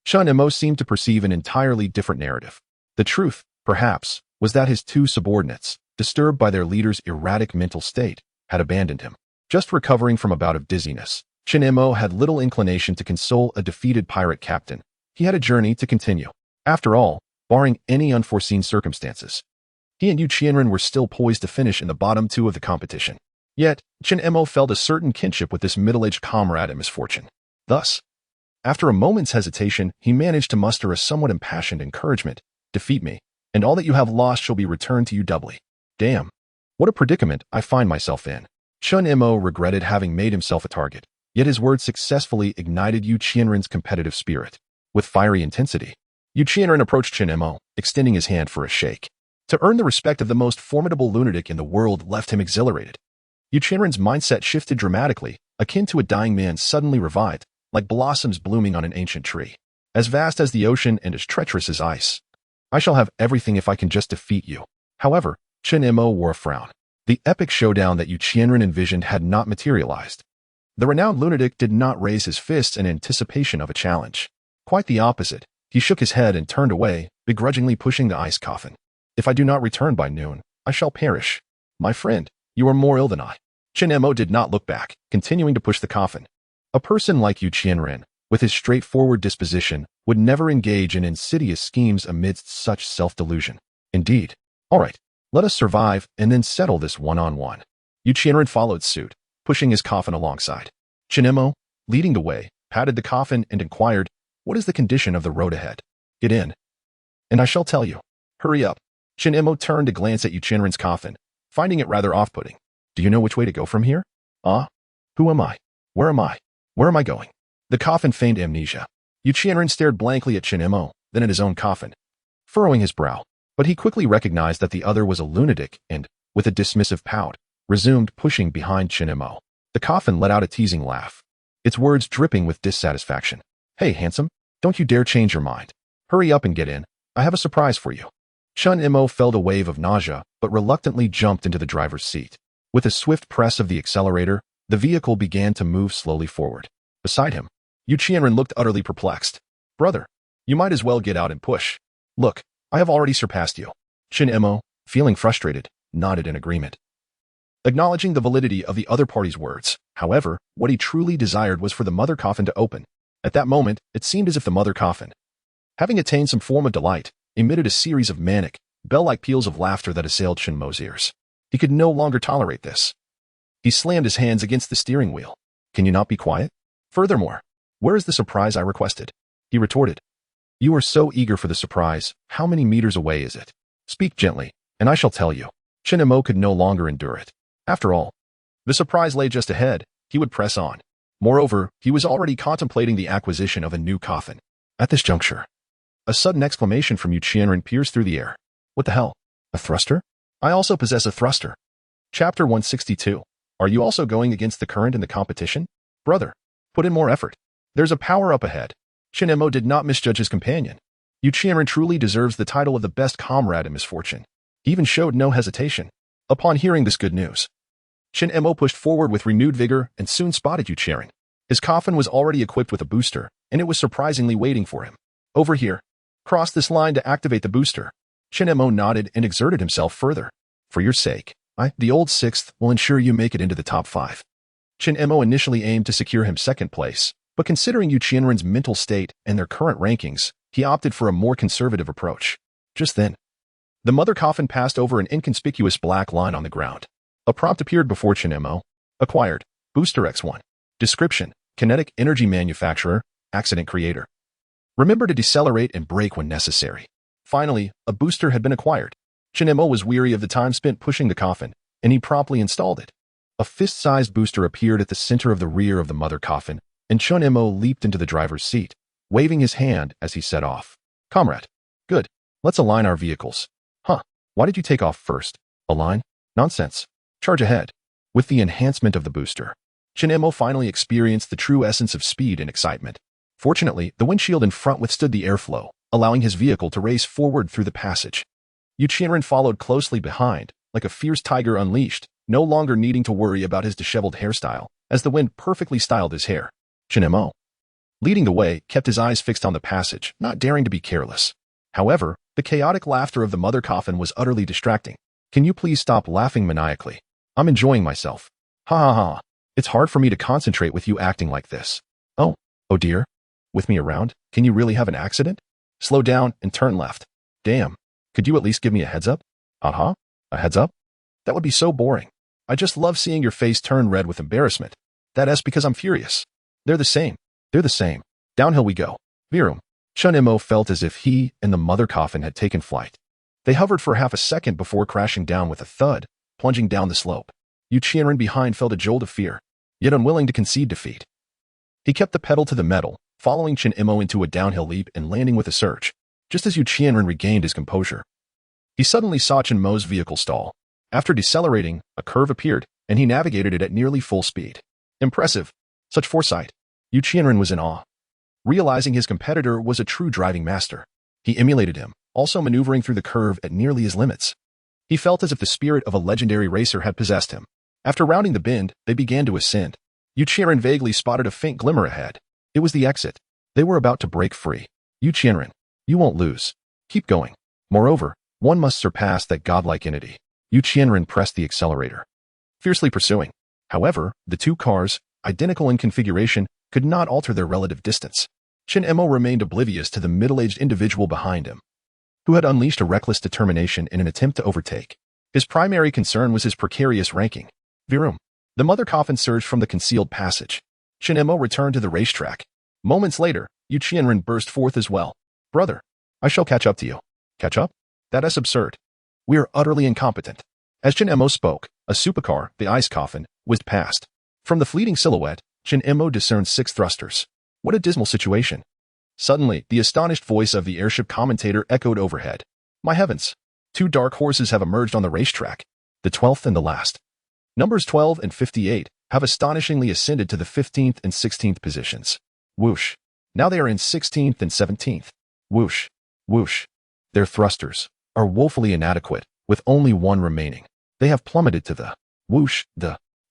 Chen Mo seemed to perceive an entirely different narrative. The truth, perhaps, was that his two subordinates, disturbed by their leader's erratic mental state, had abandoned him. Just recovering from a bout of dizziness, Chen Mo had little inclination to console a defeated pirate captain. He had a journey to continue. After all, barring any unforeseen circumstances, he and Yu Qianren were still poised to finish in the bottom two of the competition. Yet, Chen Mo felt a certain kinship with this middle-aged comrade in misfortune. Thus, after a moment's hesitation, he managed to muster a somewhat impassioned encouragement. Defeat me, and all that you have lost shall be returned to you doubly. Damn. What a predicament I find myself in. Chen Mo regretted having made himself a target, yet his words successfully ignited Yu Qianren's competitive spirit. With fiery intensity, Yu Qianren approached Chen Mo, extending his hand for a shake. To earn the respect of the most formidable lunatic in the world left him exhilarated. Yu Qianren's mindset shifted dramatically, akin to a dying man suddenly revived, like blossoms blooming on an ancient tree. As vast as the ocean and as treacherous as ice. I shall have everything if I can just defeat you. However, Chen Mo wore a frown. The epic showdown that Yu Qianren envisioned had not materialized. The renowned lunatic did not raise his fists in anticipation of a challenge. Quite the opposite. He shook his head and turned away, begrudgingly pushing the ice coffin. If I do not return by noon, I shall perish. My friend, you are more ill than I. Chen Mo did not look back, continuing to push the coffin. A person like Yu Qianren, with his straightforward disposition, would never engage in insidious schemes amidst such self-delusion. Indeed. All right, let us survive and then settle this one-on-one. Yu Qianren followed suit, pushing his coffin alongside. Chen Mo, leading the way, patted the coffin and inquired, what is the condition of the road ahead? Get in. And I shall tell you. Hurry up. Chen Mo turned to glance at Yu Qianren's coffin, finding it rather off-putting. Do you know which way to go from here? Ah? Who am I? Where am I? Where am I going? The coffin feigned amnesia. Yu Qianren stared blankly at Chen Mo, then at his own coffin, furrowing his brow. But he quickly recognized that the other was a lunatic and, with a dismissive pout, resumed pushing behind Chen Mo. The coffin let out a teasing laugh, its words dripping with dissatisfaction. Hey, handsome, don't you dare change your mind. Hurry up and get in. I have a surprise for you. Chen Mo felt a wave of nausea, but reluctantly jumped into the driver's seat. With a swift press of the accelerator, the vehicle began to move slowly forward. Beside him, Yu Qianren looked utterly perplexed. Brother, you might as well get out and push. Look, I have already surpassed you. Chen Mo, feeling frustrated, nodded in agreement, acknowledging the validity of the other party's words. However, what he truly desired was for the mother coffin to open. At that moment, it seemed as if the mother coffin, having attained some form of delight, emitted a series of manic, bell-like peals of laughter that assailed Chen Mo's ears. He could no longer tolerate this. He slammed his hands against the steering wheel. Can you not be quiet? Furthermore, where is the surprise I requested? He retorted. You are so eager for the surprise. How many meters away is it? Speak gently, and I shall tell you. Chen Mo could no longer endure it. After all, the surprise lay just ahead. He would press on. Moreover, he was already contemplating the acquisition of a new coffin. At this juncture, a sudden exclamation from Yu Qianren pierced through the air. What the hell? A thruster? I also possess a thruster. Chapter 162. Are you also going against the current in the competition? Brother, put in more effort. There's a power up ahead. Chen Mo did not misjudge his companion. Yu Qianren truly deserves the title of the best comrade in misfortune. He even showed no hesitation. Upon hearing this good news, Chen Mo pushed forward with renewed vigor and soon spotted Yu Qianren. His coffin was already equipped with a booster, and it was surprisingly waiting for him. Over here. Cross this line to activate the booster. Shin-Mo nodded and exerted himself further. For your sake, the old sixth, will ensure you make it into the top 5. Shin-Mo initially aimed to secure him second place, but considering Yu Qianren's mental state and their current rankings, he opted for a more conservative approach. Just then, the mother coffin passed over an inconspicuous black line on the ground. A prompt appeared before Shin-Mo. Acquired. Booster X1. Description: Kinetic Energy Manufacturer, Accident Creator. Remember to decelerate and brake when necessary. Finally, a booster had been acquired. Shin-Mo was weary of the time spent pushing the coffin, and he promptly installed it. A fist-sized booster appeared at the center of the rear of the mother coffin, and Shin-Mo leaped into the driver's seat, waving his hand as he set off. Comrade. Good. Let's align our vehicles. Huh. Why did you take off first? Align? Nonsense. Charge ahead. With the enhancement of the booster, Shin-Mo finally experienced the true essence of speed and excitement. Fortunately, the windshield in front withstood the airflow, allowing his vehicle to race forward through the passage. Yu Qianren followed closely behind, like a fierce tiger unleashed, no longer needing to worry about his disheveled hairstyle, as the wind perfectly styled his hair. Shin-Mo, leading the way, kept his eyes fixed on the passage, not daring to be careless. However, the chaotic laughter of the mother coffin was utterly distracting. Can you please stop laughing maniacally? I'm enjoying myself. Ha ha ha. It's hard for me to concentrate with you acting like this. Oh dear. With me around, can you really have an accident? Slow down and turn left. Damn. Could you at least give me a heads up? Uh-huh. A heads up? That would be so boring. I just love seeing your face turn red with embarrassment. That's because I'm furious. They're the same. They're the same. Downhill we go. Virum. Shin-Mo felt as if he and the mother coffin had taken flight. They hovered for half a second before crashing down with a thud, plunging down the slope. Yu Qianren behind felt a jolt of fear, yet unwilling to concede defeat. He kept the pedal to the metal, following Shin-Mo into a downhill leap and landing with a surge, just as Yu Qianren regained his composure. He suddenly saw Shin-Mo's vehicle stall. After decelerating, a curve appeared, and he navigated it at nearly full speed. Impressive. Such foresight. Yu Qianren was in awe. Realizing his competitor was a true driving master, he emulated him, also maneuvering through the curve at nearly his limits. He felt as if the spirit of a legendary racer had possessed him. After rounding the bend, they began to ascend. Yu Qianren vaguely spotted a faint glimmer ahead. It was the exit. They were about to break free. Yu Qianren, you won't lose. Keep going. Moreover, one must surpass that godlike entity. Yu Qianren pressed the accelerator, fiercely pursuing. However, the two cars, identical in configuration, could not alter their relative distance. Shin-Mo remained oblivious to the middle-aged individual behind him, who had unleashed a reckless determination in an attempt to overtake. His primary concern was his precarious ranking. Virum. The mother coffin surged from the concealed passage. Shin-Mo returned to the racetrack. Moments later, Yu Qianren burst forth as well. Brother, I shall catch up to you. Catch up? That is absurd. We are utterly incompetent. As Shin-Mo spoke, a supercar, the ice coffin, whizzed past. From the fleeting silhouette, Shin-Mo discerned 6 thrusters. What a dismal situation. Suddenly, the astonished voice of the airship commentator echoed overhead. My heavens! 2 dark horses have emerged on the racetrack. The 12th and the last. Numbers 12 and 58 have astonishingly ascended to the 15th and 16th positions. Whoosh. Now they are in 16th and 17th. Whoosh. Whoosh. Their thrusters are woefully inadequate, with only 1 remaining. They have plummeted to the whoosh,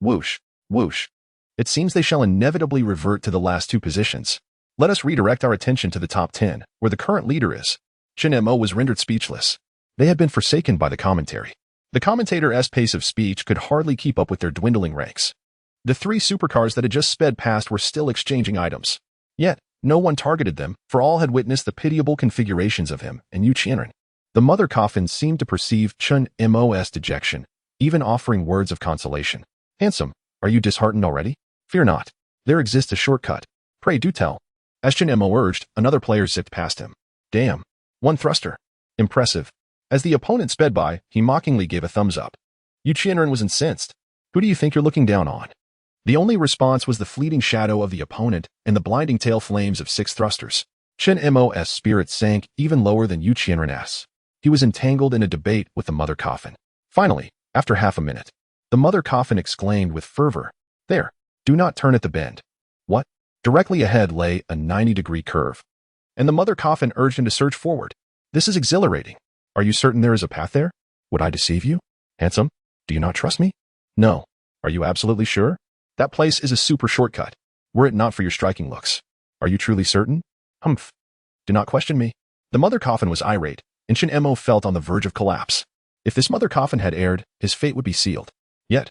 whoosh, whoosh. It seems they shall inevitably revert to the last 2 positions. Let us redirect our attention to the top 10, where the current leader is. Shin-Mo was rendered speechless. They had been forsaken by the commentary. The commentator's pace of speech could hardly keep up with their dwindling ranks. The 3 supercars that had just sped past were still exchanging items. Yet, no one targeted them, for all had witnessed the pitiable configurations of him and Yu Qianren. The mother coffin seemed to perceive Shin-Mo's dejection, even offering words of consolation. Handsome, are you disheartened already? Fear not. There exists a shortcut. Pray do tell. As Shin-Mo urged, another player zipped past him. Damn. 1 thruster. Impressive. As the opponent sped by, he mockingly gave a thumbs up. Yu Qianren was incensed. Who do you think you're looking down on? The only response was the fleeting shadow of the opponent and the blinding tail flames of 6 thrusters. Shin-Mo's spirit sank even lower than Yu Qianren's. He was entangled in a debate with the mother coffin. Finally, after half a minute, the mother coffin exclaimed with fervor, There, do not turn at the bend. What? Directly ahead lay a 90-degree curve. And the mother coffin urged him to surge forward. This is exhilarating. Are you certain there is a path there? Would I deceive you? Handsome, do you not trust me? No. Are you absolutely sure? That place is a super shortcut. were it not for your striking looks. Are you truly certain? Humph. Do not question me. The mother coffin was irate, and Shin Emo felt on the verge of collapse. If this mother coffin had erred, his fate would be sealed. Yet,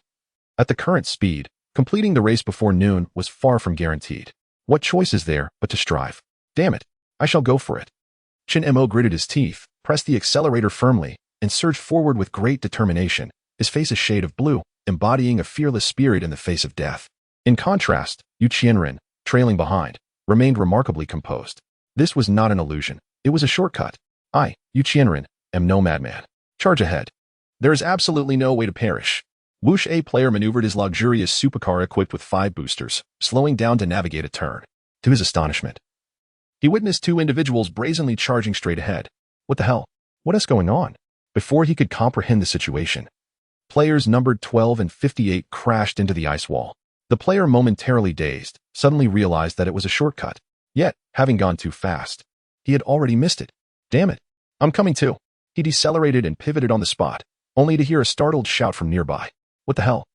at the current speed, completing the race before noon was far from guaranteed. What choice is there but to strive? Damn it, I shall go for it. Shin Emo gritted his teeth, pressed the accelerator firmly, and surged forward with great determination, his face a shade of blue, embodying a fearless spirit in the face of death. In contrast, Yu Qianren, trailing behind, remained remarkably composed. This was not an illusion. It was a shortcut. I, Yu Qianren, am no madman. Charge ahead. There is absolutely no way to perish. Wush A player maneuvered his luxurious supercar equipped with 5 boosters, slowing down to navigate a turn. To his astonishment, he witnessed 2 individuals brazenly charging straight ahead. What the hell? What is going on? Before he could comprehend the situation, players numbered 12 and 58 crashed into the ice wall. The player, momentarily dazed, suddenly realized that it was a shortcut. Yet, having gone too fast, he had already missed it. Damn it. I'm coming too. He decelerated and pivoted on the spot, only to hear a startled shout from nearby. What the hell?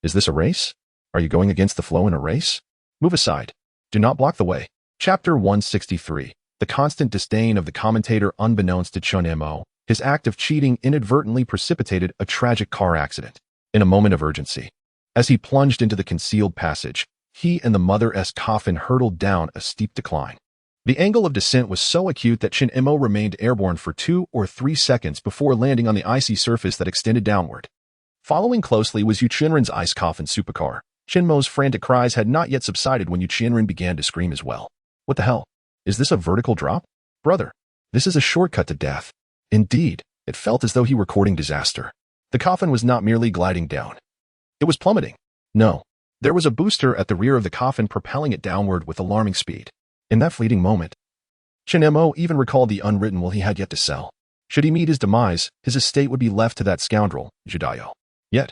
Is this a race? Are you going against the flow in a race? Move aside. Do not block the way. Chapter 163. The constant disdain of the commentator. Unbeknownst to Chun Mo, his act of cheating inadvertently precipitated a tragic car accident. In a moment of urgency, as he plunged into the concealed passage, he and the mother's coffin hurtled down a steep decline. The angle of descent was so acute that Shin Emo remained airborne for 2 or 3 seconds before landing on the icy surface that extended downward. Following closely was Yu Qianren's ice coffin supercar. Shin Mo's frantic cries had not yet subsided when Yu Qianren began to scream as well. What the hell? Is this a vertical drop? Brother, this is a shortcut to death. Indeed, it felt as though he were courting disaster. The coffin was not merely gliding down. It was plummeting. No, there was a booster at the rear of the coffin propelling it downward with alarming speed. In that fleeting moment, Shin Mo even recalled the unwritten will he had yet to sell. Should he meet his demise, his estate would be left to that scoundrel, Judayo. Yet,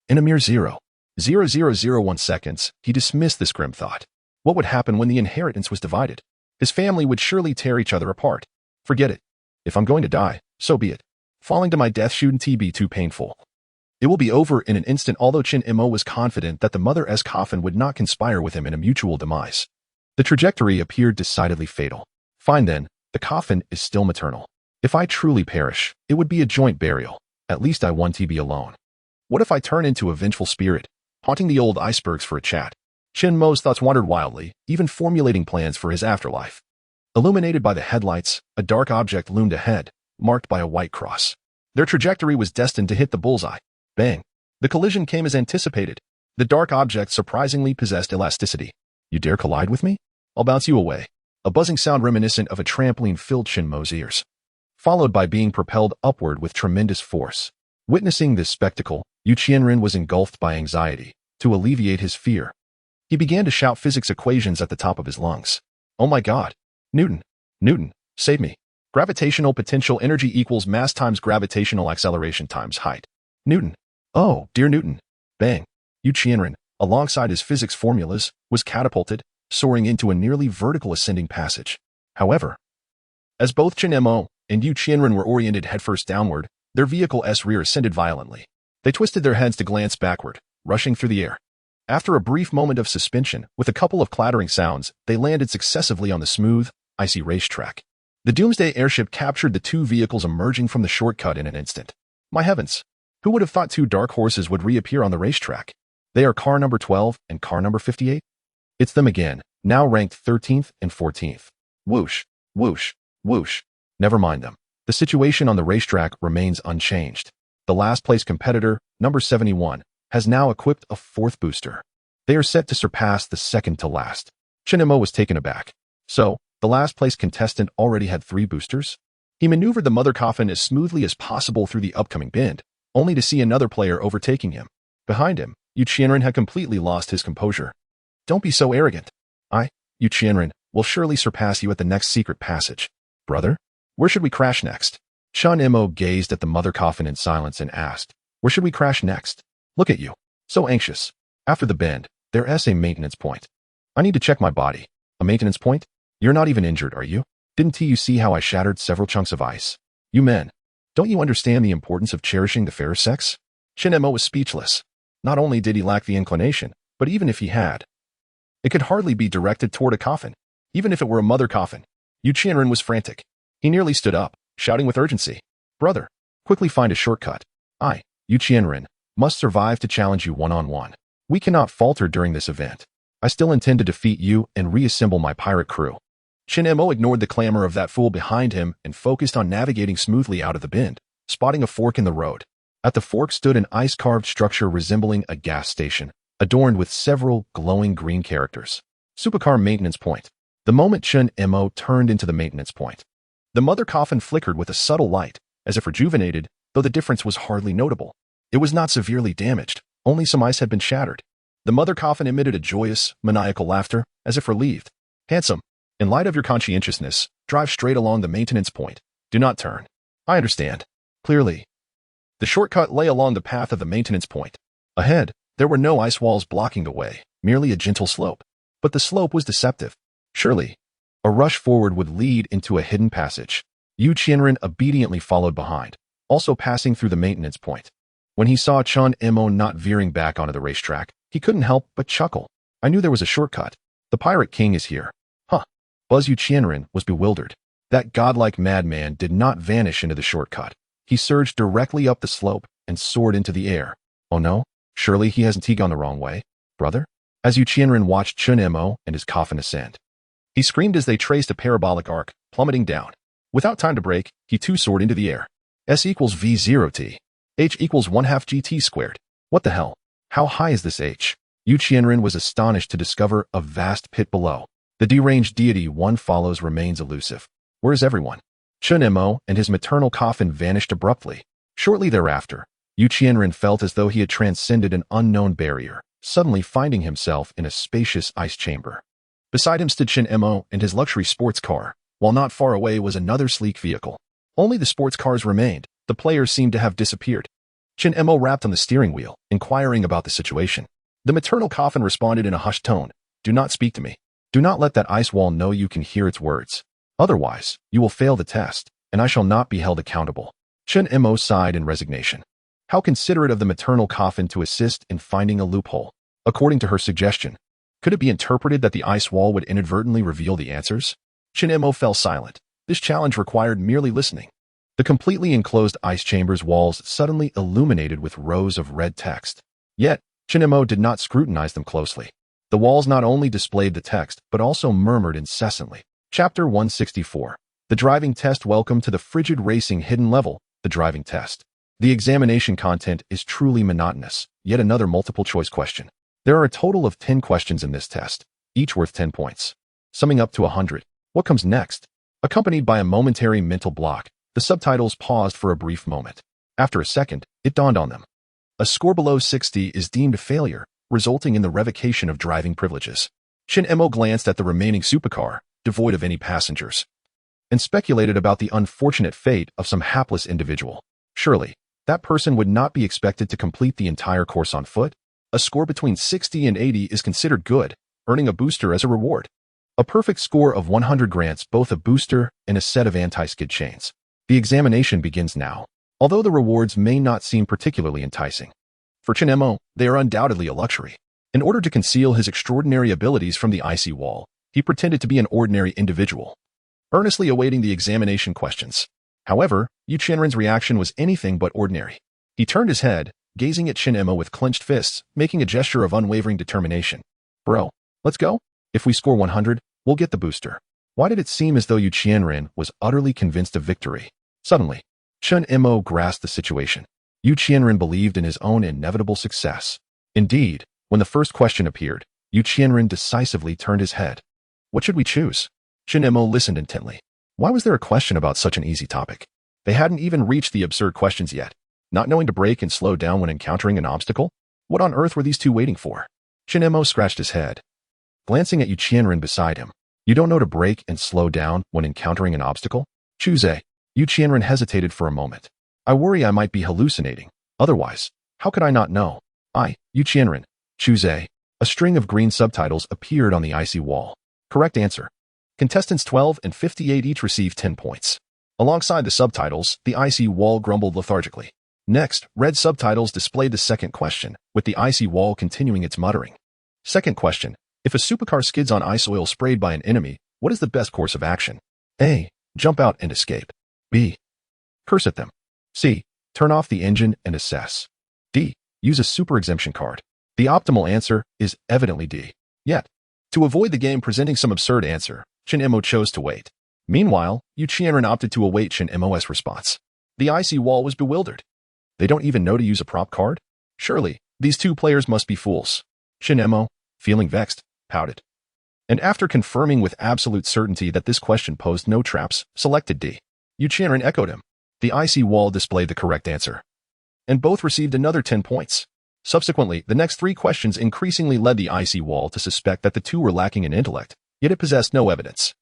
in a mere 0.0001 seconds, he dismissed this grim thought. What would happen when the inheritance was divided? His family would surely tear each other apart. Forget it. If I'm going to die, so be it. Falling to my death shouldn't be too painful. It will be over in an instant. Although Shin Mo was confident that the mother's coffin would not conspire with him in a mutual demise, the trajectory appeared decidedly fatal. Fine then, the coffin is still maternal. If I truly perish, it would be a joint burial. At least I want to be alone. What if I turn into a vengeful spirit, haunting the old icebergs for a chat? Shin Mo's thoughts wandered wildly, even formulating plans for his afterlife. Illuminated by the headlights, a dark object loomed ahead, marked by a white cross. Their trajectory was destined to hit the bullseye. Bang! The collision came as anticipated. The dark object surprisingly possessed elasticity. You dare collide with me? I'll bounce you away. A buzzing sound reminiscent of a trampoline filled Shin Mo's ears, followed by being propelled upward with tremendous force. Witnessing this spectacle, Yu Qianren was engulfed by anxiety. To alleviate his fear, he began to shout physics equations at the top of his lungs. Oh my God! Newton! Newton! Save me! Gravitational potential energy equals mass times gravitational acceleration times height. Newton! Oh, dear Newton! Bang! Yu Qianren, alongside his physics formulas, was catapulted, soaring into a nearly vertical ascending passage. However, as both Shin Mo and Yu Qianren were oriented headfirst downward, their vehicle's rear ascended violently. They twisted their heads to glance backward, rushing through the air. After a brief moment of suspension, with a couple of clattering sounds, they landed successively on the smooth, icy racetrack. The Doomsday airship captured the 2 vehicles emerging from the shortcut in an instant. My heavens! Who would have thought 2 dark horses would reappear on the racetrack? They are car number 12 and car number 58? It's them again, now ranked 13th and 14th. Whoosh, whoosh, whoosh. Never mind them. The situation on the racetrack remains unchanged. The last place competitor, number 71, has now equipped a 4th booster. They are set to surpass the second to last. Shin Mo was taken aback. So, the last place contestant already had 3 boosters? He maneuvered the mother coffin as smoothly as possible through the upcoming bend, only to see another player overtaking him. Behind him, Yu Qianren had completely lost his composure. Don't be so arrogant. I, Yu Qianren, will surely surpass you at the next secret passage. Brother, where should we crash next? Shin Mo gazed at the mother coffin in silence and asked, where should we crash next? Look at you. So anxious. After the bend, there's a maintenance point. I need to check my body. A maintenance point? You're not even injured, are you? Didn't you see how I shattered several chunks of ice? You men, don't you understand the importance of cherishing the fairer sex? Shin Mo was speechless. Not only did he lack the inclination, but even if he had, It could hardly be directed toward a coffin, even if it were a mother coffin. Yu Qianren was frantic. He nearly stood up, shouting with urgency. Brother, quickly find a shortcut. I, Yu Qianren, must survive to challenge you one-on-one. We cannot falter during this event. I still intend to defeat you and reassemble my pirate crew. Chen Mo ignored the clamor of that fool behind him and focused on navigating smoothly out of the bend, spotting a fork in the road. At the fork stood an ice-carved structure resembling a gas station, adorned with several glowing green characters. Supercar maintenance point. The moment Chen Mo turned into the maintenance point, the mother coffin flickered with a subtle light, as if rejuvenated, though the difference was hardly notable. It was not severely damaged, only some ice had been shattered. The mother coffin emitted a joyous, maniacal laughter, as if relieved. Handsome, in light of your conscientiousness, drive straight along the maintenance point. Do not turn. I understand. Clearly. The shortcut lay along the path of the maintenance point. Ahead, there were no ice walls blocking the way, merely a gentle slope. But the slope was deceptive. Surely, a rush forward would lead into a hidden passage. Yu Qianren obediently followed behind, also passing through the maintenance point. When he saw Chen Mo not veering back onto the racetrack, he couldn't help but chuckle. I knew there was a shortcut. The Pirate King is here. Huh. Buzz Yu Qianren was bewildered. That godlike madman did not vanish into the shortcut. He surged directly up the slope and soared into the air. Oh no, surely he hasn't gone the wrong way, brother? As Yu Qianren watched Chen Mo and his coffin ascend, he screamed as they traced a parabolic arc, plummeting down. Without time to brake, he too soared into the air. S equals V0t. H equals 1/2 GT squared. What the hell? How high is this H? Yu Qianren was astonished to discover a vast pit below. The deranged deity one follows remains elusive. Where is everyone? Chen Mo and his maternal coffin vanished abruptly. Shortly thereafter, Yu Qianren felt as though he had transcended an unknown barrier, suddenly finding himself in a spacious ice chamber. Beside him stood Chen Mo and his luxury sports car, while not far away was another sleek vehicle. Only the sports cars remained. The players seemed to have disappeared. Chen Mo rapped on the steering wheel, inquiring about the situation. The maternal coffin responded in a hushed tone. Do not speak to me. Do not let that ice wall know you can hear its words. Otherwise, you will fail the test, and I shall not be held accountable. Chen Mo sighed in resignation. How considerate of the maternal coffin to assist in finding a loophole. According to her suggestion, could it be interpreted that the ice wall would inadvertently reveal the answers? Chen Mo fell silent. This challenge required merely listening. The completely enclosed ice chamber's walls suddenly illuminated with rows of red text. Yet, Chen Mo did not scrutinize them closely. The walls not only displayed the text, but also murmured incessantly. Chapter 164. The Driving Test. Welcome to the frigid racing hidden level, the driving test. The examination content is truly monotonous. Yet another multiple-choice question. There are a total of 10 questions in this test, each worth 10 points. Summing up to 100. What comes next? Accompanied by a momentary mental block, the subtitles paused for a brief moment. After a second, it dawned on them. A score below 60 is deemed a failure, resulting in the revocation of driving privileges. Chen Mo glanced at the remaining supercar, devoid of any passengers, and speculated about the unfortunate fate of some hapless individual. Surely, that person would not be expected to complete the entire course on foot? A score between 60 and 80 is considered good, earning a booster as a reward. A perfect score of 100 grants both a booster and a set of anti-skid chains. The examination begins now, although the rewards may not seem particularly enticing. For Chen Mo, they are undoubtedly a luxury. In order to conceal his extraordinary abilities from the icy wall, he pretended to be an ordinary individual, earnestly awaiting the examination questions. However, Yu Qianren's reaction was anything but ordinary. He turned his head, gazing at Chen Mo with clenched fists, making a gesture of unwavering determination. Bro, let's go? If we score 100, we'll get the booster. Why did it seem as though Yu Qianren was utterly convinced of victory? Suddenly, Chen Mo grasped the situation. Yu Qianren believed in his own inevitable success. Indeed, when the first question appeared, Yu Qianren decisively turned his head. What should we choose? Chen Mo listened intently. Why was there a question about such an easy topic? They hadn't even reached the absurd questions yet. Not knowing to brake and slow down when encountering an obstacle? What on earth were these two waiting for? Chen Mo scratched his head, glancing at Yu Qianren beside him. You don't know to brake and slow down when encountering an obstacle? Choose A. Yu Qianren hesitated for a moment. I worry I might be hallucinating. Otherwise, how could I not know? Yu Qianren. Choose A. A string of green subtitles appeared on the icy wall. Correct answer. Contestants 12 and 58 each received 10 points. Alongside the subtitles, the icy wall grumbled lethargically. Next, red subtitles displayed the second question, with the icy wall continuing its muttering. Second question. If a supercar skids on ice oil sprayed by an enemy, what is the best course of action? A. Jump out and escape. B. Curse at them. C. Turn off the engine and assess. D. Use a super exemption card. The optimal answer is evidently D. Yet, to avoid the game presenting some absurd answer, Shin Emo chose to wait. Meanwhile, Yu Qianren opted to await Shin Emo's response. The icy wall was bewildered. They don't even know to use a prop card? Surely, these two players must be fools. Shin Emo, feeling vexed, pouted. And after confirming with absolute certainty that this question posed no traps, selected D. Yu Qianren echoed him. The icy wall displayed the correct answer. And both received another 10 points. Subsequently, the next 3 questions increasingly led the icy wall to suspect that the two were lacking in intellect, yet it possessed no evidence.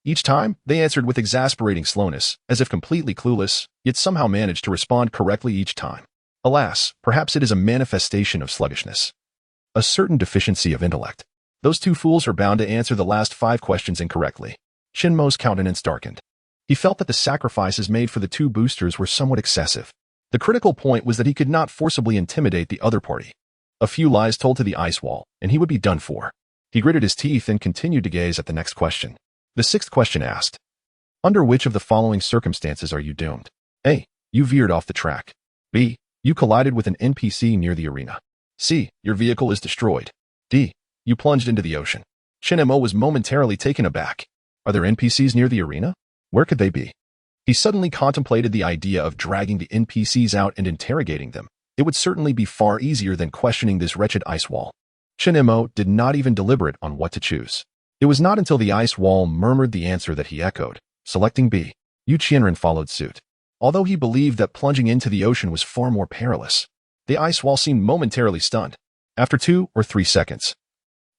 Each time, they answered with exasperating slowness, as if completely clueless, yet somehow managed to respond correctly each time. Alas, perhaps it is a manifestation of sluggishness. A certain deficiency of intellect. Those two fools are bound to answer the last 5 questions incorrectly. Shinmo's countenance darkened. He felt that the sacrifices made for the 2 boosters were somewhat excessive. The critical point was that he could not forcibly intimidate the other party. A few lies told to the ice wall, and he would be done for. He gritted his teeth and continued to gaze at the next question. The 6th question asked, under which of the following circumstances are you doomed? A. You veered off the track. B. You collided with an NPC near the arena. C. Your vehicle is destroyed. D. You plunged into the ocean. Shin Emo was momentarily taken aback. Are there NPCs near the arena? Where could they be? He suddenly contemplated the idea of dragging the NPCs out and interrogating them. It would certainly be far easier than questioning this wretched ice wall. Shin Emo did not even deliberate on what to choose. It was not until the ice wall murmured the answer that he echoed, selecting B. Yu Qianren followed suit. Although he believed that plunging into the ocean was far more perilous, the ice wall seemed momentarily stunned. After 2 or 3 seconds,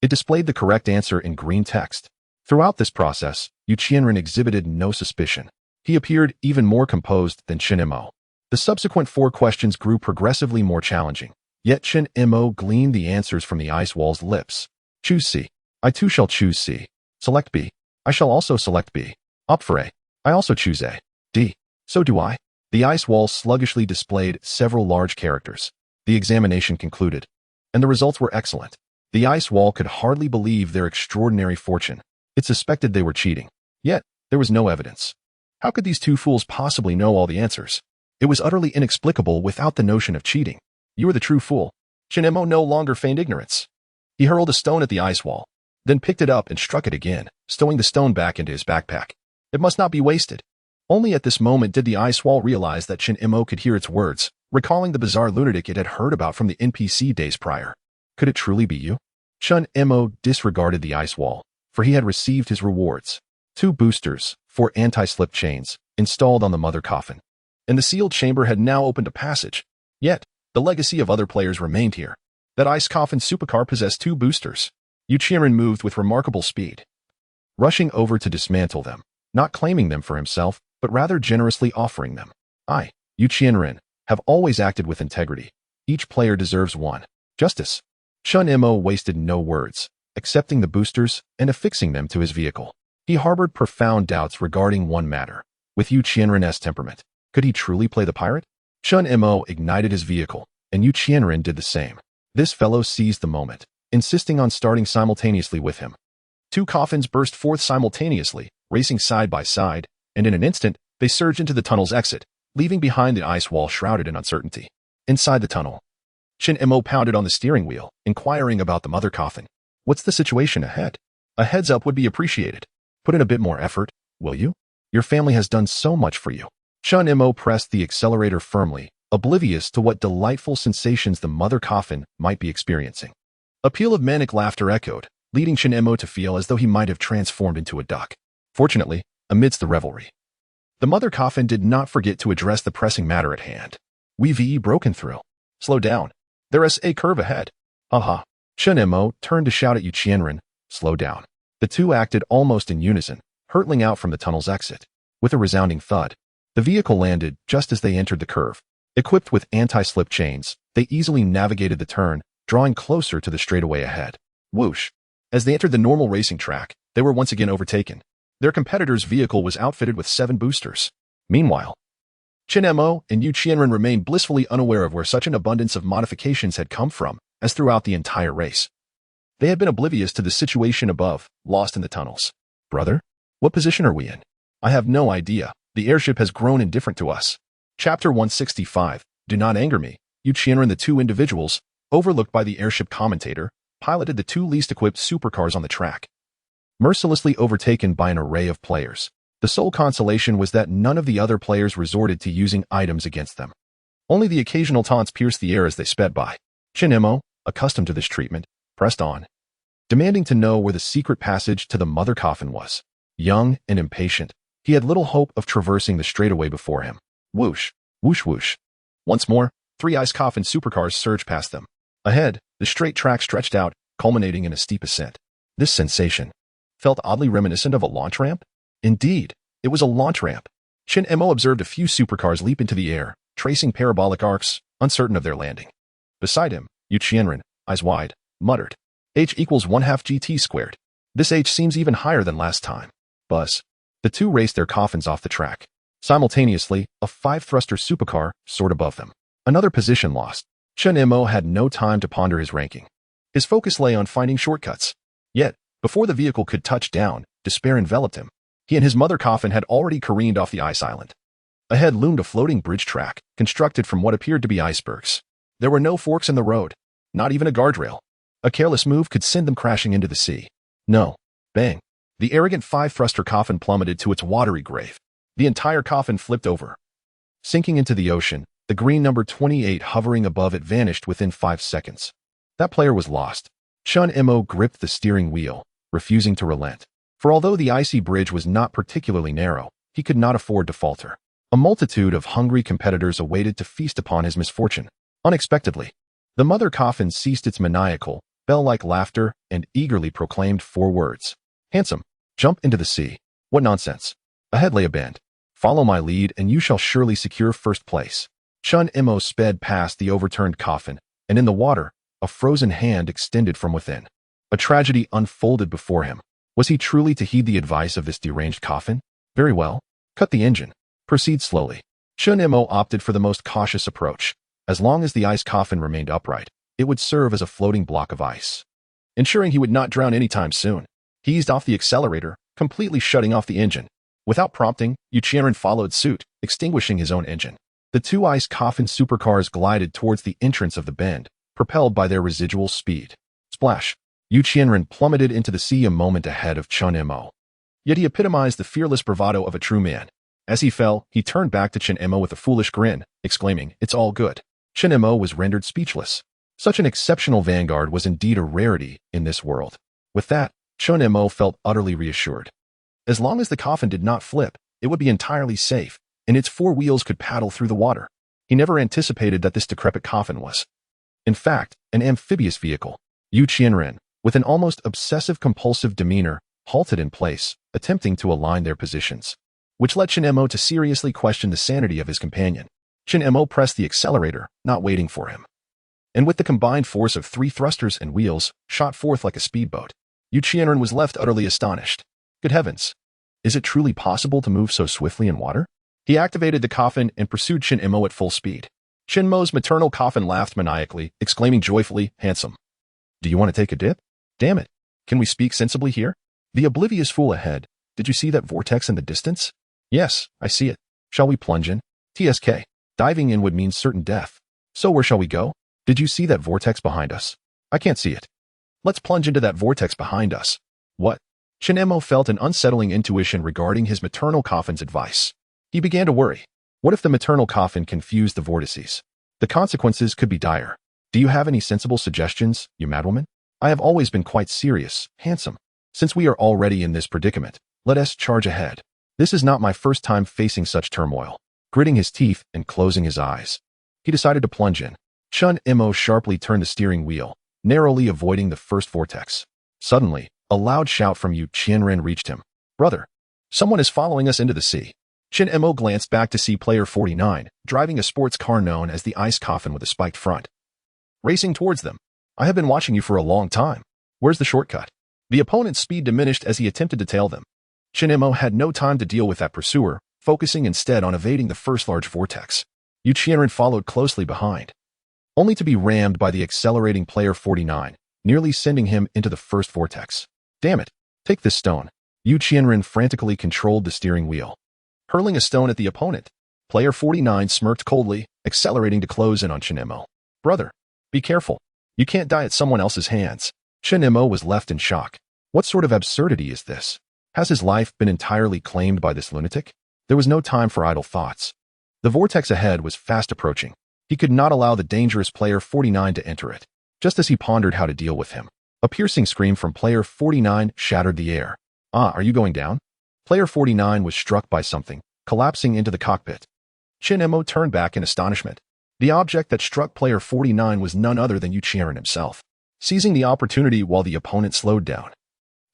it displayed the correct answer in green text. Throughout this process, Yu Qianren exhibited no suspicion. He appeared even more composed than Shin Emo. The subsequent 4 questions grew progressively more challenging, yet Shin Emo gleaned the answers from the ice wall's lips. Choose C. I too shall choose C. Select B. I shall also select B. Opt for A. I also choose A. D. So do I. The ice wall sluggishly displayed several large characters. The examination concluded, and the results were excellent. The ice wall could hardly believe their extraordinary fortune. It suspected they were cheating. Yet, there was no evidence. How could these 2 fools possibly know all the answers? It was utterly inexplicable without the notion of cheating. You are the true fool. Shin Emo no longer feigned ignorance. He hurled a stone at the ice wall, then picked it up and struck it again, stowing the stone back into his backpack. It must not be wasted. Only at this moment did the ice wall realize that Shin Emo could hear its words, recalling the bizarre lunatic it had heard about from the NPC days prior. Could it truly be you? Shin Emo disregarded the ice wall, for he had received his rewards. 2 boosters, 4 anti-slip chains, installed on the mother coffin. And the sealed chamber had now opened a passage. Yet, the legacy of other players remained here. That ice coffin supercar possessed 2 boosters. Yu Qianren moved with remarkable speed, rushing over to dismantle them, not claiming them for himself, but rather generously offering them. I, Yu Qianren, have always acted with integrity. Each player deserves one. Justice. Shin Emo wasted no words, accepting the boosters and affixing them to his vehicle. He harbored profound doubts regarding one matter. With Yu Qianren's temperament, could he truly play the pirate? Shin Emo ignited his vehicle, and Yu Qianren did the same. This fellow seized the moment, insisting on starting simultaneously with him. 2 coffins burst forth simultaneously, racing side by side, and in an instant, they surged into the tunnel's exit, leaving behind the ice wall shrouded in uncertainty. Inside the tunnel, Shin Emo pounded on the steering wheel, inquiring about the mother coffin. What's the situation ahead? A heads up would be appreciated. Put in a bit more effort, will you? Your family has done so much for you. Shin Emo pressed the accelerator firmly, oblivious to what delightful sensations the mother coffin might be experiencing. A peal of manic laughter echoed, leading Shin Emo to feel as though he might have transformed into a duck. Fortunately, amidst the revelry, the mother coffin did not forget to address the pressing matter at hand. We've broken through. Slow down. There's a curve ahead. Aha. Shin Emo turned to shout at Yu Qianren, slow down. The 2 acted almost in unison, hurtling out from the tunnel's exit. With a resounding thud, the vehicle landed just as they entered the curve. Equipped with anti-slip chains, they easily navigated the turn, drawing closer to the straightaway ahead. Whoosh! As they entered the normal racing track, they were once again overtaken. Their competitor's vehicle was outfitted with 7 boosters. Meanwhile, Shin Emo and Yu Qianren remained blissfully unaware of where such an abundance of modifications had come from, as throughout the entire race. They had been oblivious to the situation above, lost in the tunnels. Brother? What position are we in? I have no idea. The airship has grown indifferent to us. Chapter 165. Do not anger me. Yu Qianren and the two individuals, overlooked by the airship commentator, piloted the two least equipped supercars on the track. Mercilessly overtaken by an array of players. The sole consolation was that none of the other players resorted to using items against them. Only the occasional taunts pierced the air as they sped by. Chen Mo, accustomed to this treatment, pressed on, demanding to know where the secret passage to the mother coffin was. Young and impatient, he had little hope of traversing the straightaway before him. Whoosh, whoosh whoosh. Once more, three ice coffin supercars surged past them. Ahead, the straight track stretched out, culminating in a steep ascent. This sensation felt oddly reminiscent of a launch ramp. Indeed, it was a launch ramp. Chen Mo observed a few supercars leap into the air, tracing parabolic arcs, uncertain of their landing. Beside him, Yu Qianren, eyes wide, muttered, H equals 1/2 GT squared. This H seems even higher than last time. Buzz. The two raced their coffins off the track. Simultaneously, a 5-thruster supercar soared above them. Another position lost. Chen Mo had no time to ponder his ranking. His focus lay on finding shortcuts. Yet, before the vehicle could touch down, despair enveloped him. He and his mother coffin had already careened off the ice island. Ahead loomed a floating bridge track, constructed from what appeared to be icebergs. There were no forks in the road, not even a guardrail. A careless move could send them crashing into the sea. No. Bang. The arrogant 5-thruster coffin plummeted to its watery grave. The entire coffin flipped over. Sinking into the ocean, the green number 28 hovering above it vanished within 5 seconds. That player was lost. Chen Mo gripped the steering wheel, refusing to relent. For although the icy bridge was not particularly narrow, he could not afford to falter. A multitude of hungry competitors awaited to feast upon his misfortune. Unexpectedly, the mother coffin ceased its maniacal, bell-like laughter and eagerly proclaimed 4 words. Handsome, jump into the sea. What nonsense. Ahead lay a bend. Follow my lead and you shall surely secure first place. Chen Mo sped past the overturned coffin, and in the water, a frozen hand extended from within. A tragedy unfolded before him. Was he truly to heed the advice of this deranged coffin? Very well. Cut the engine. Proceed slowly. Chen Mo opted for the most cautious approach. As long as the ice coffin remained upright, it would serve as a floating block of ice. Ensuring he would not drown anytime soon, he eased off the accelerator, completely shutting off the engine. Without prompting, Yu Qianren followed suit, extinguishing his own engine. The two ice coffin supercars glided towards the entrance of the bend, propelled by their residual speed. Splash! Yu Qianren plummeted into the sea a moment ahead of Chen Mo. Yet he epitomized the fearless bravado of a true man. As he fell, he turned back to Chen Mo with a foolish grin, exclaiming, It's all good. Chen Mo was rendered speechless. Such an exceptional vanguard was indeed a rarity in this world. With that, Chen Mo felt utterly reassured. As long as the coffin did not flip, it would be entirely safe, and its 4 wheels could paddle through the water. He never anticipated that this decrepit coffin was, in fact, an amphibious vehicle. Yu Qianren, with an almost obsessive-compulsive demeanor, halted in place, attempting to align their positions, which led Chen Mo to seriously question the sanity of his companion. Chen Mo pressed the accelerator, not waiting for him, and with the combined force of 3 thrusters and wheels, shot forth like a speedboat. Yu Qianren was left utterly astonished. Good heavens! Is it truly possible to move so swiftly in water? He activated the coffin and pursued Chen Mo at full speed. Chen Mo's maternal coffin laughed maniacally, exclaiming joyfully, Handsome. Do you want to take a dip? Damn it. Can we speak sensibly here? The oblivious fool ahead. Did you see that vortex in the distance? Yes, I see it. Shall we plunge in? TSK. Diving in would mean certain death. So where shall we go? Did you see that vortex behind us? I can't see it. Let's plunge into that vortex behind us. What? Chen Mo felt an unsettling intuition regarding his maternal coffin's advice. He began to worry. What if the maternal coffin confused the vortices? The consequences could be dire. Do you have any sensible suggestions, you madwoman? I have always been quite serious, Handsome. Since we are already in this predicament, let us charge ahead. This is not my first time facing such turmoil. Gritting his teeth and closing his eyes, he decided to plunge in. Chen Mo sharply turned the steering wheel, narrowly avoiding the first vortex. Suddenly, a loud shout from Yu Qianren reached him. Brother! Someone is following us into the sea. Chen Mo glanced back to see player 49, driving a sports car known as the ice coffin with a spiked front, racing towards them. I have been watching you for a long time. Where's the shortcut? The opponent's speed diminished as he attempted to tail them. Chen Mo had no time to deal with that pursuer, focusing instead on evading the first large vortex. Yu Qianren followed closely behind, only to be rammed by the accelerating player 49, nearly sending him into the first vortex. Damn it! Take this stone. Yu Qianren frantically controlled the steering wheel, hurling a stone at the opponent. Player 49 smirked coldly, accelerating to close in on Chen Imo. Brother, be careful. You can't die at someone else's hands. Chen Imo was left in shock. What sort of absurdity is this? Has his life been entirely claimed by this lunatic? There was no time for idle thoughts. The vortex ahead was fast approaching. He could not allow the dangerous player 49 to enter it. Just as he pondered how to deal with him, a piercing scream from player 49 shattered the air. Ah, are you going down? Player 49 was struck by something, collapsing into the cockpit. Chen Imo turned back in astonishment. The object that struck player 49 was none other than Yu Qianren himself. Seizing the opportunity while the opponent slowed down,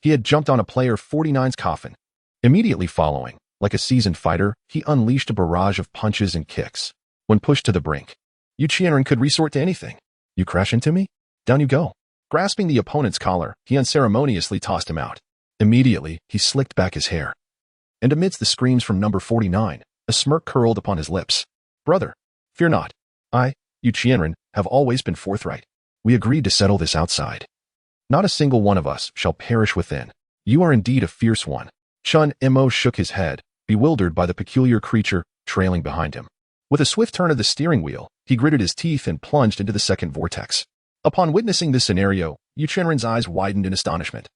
he had jumped on a player 49's coffin. Immediately following, like a seasoned fighter, he unleashed a barrage of punches and kicks. When pushed to the brink, Yu Qianren could resort to anything. You crash into me? Down you go. Grasping the opponent's collar, he unceremoniously tossed him out. Immediately, he slicked back his hair. And amidst the screams from number 49, a smirk curled upon his lips. Brother, fear not. I, Yu Qianren, have always been forthright. We agreed to settle this outside. Not a single one of us shall perish within. You are indeed a fierce one. Chen Imo shook his head, bewildered by the peculiar creature trailing behind him. With a swift turn of the steering wheel, he gritted his teeth and plunged into the second vortex. Upon witnessing this scenario, Yu Qianren's eyes widened in astonishment.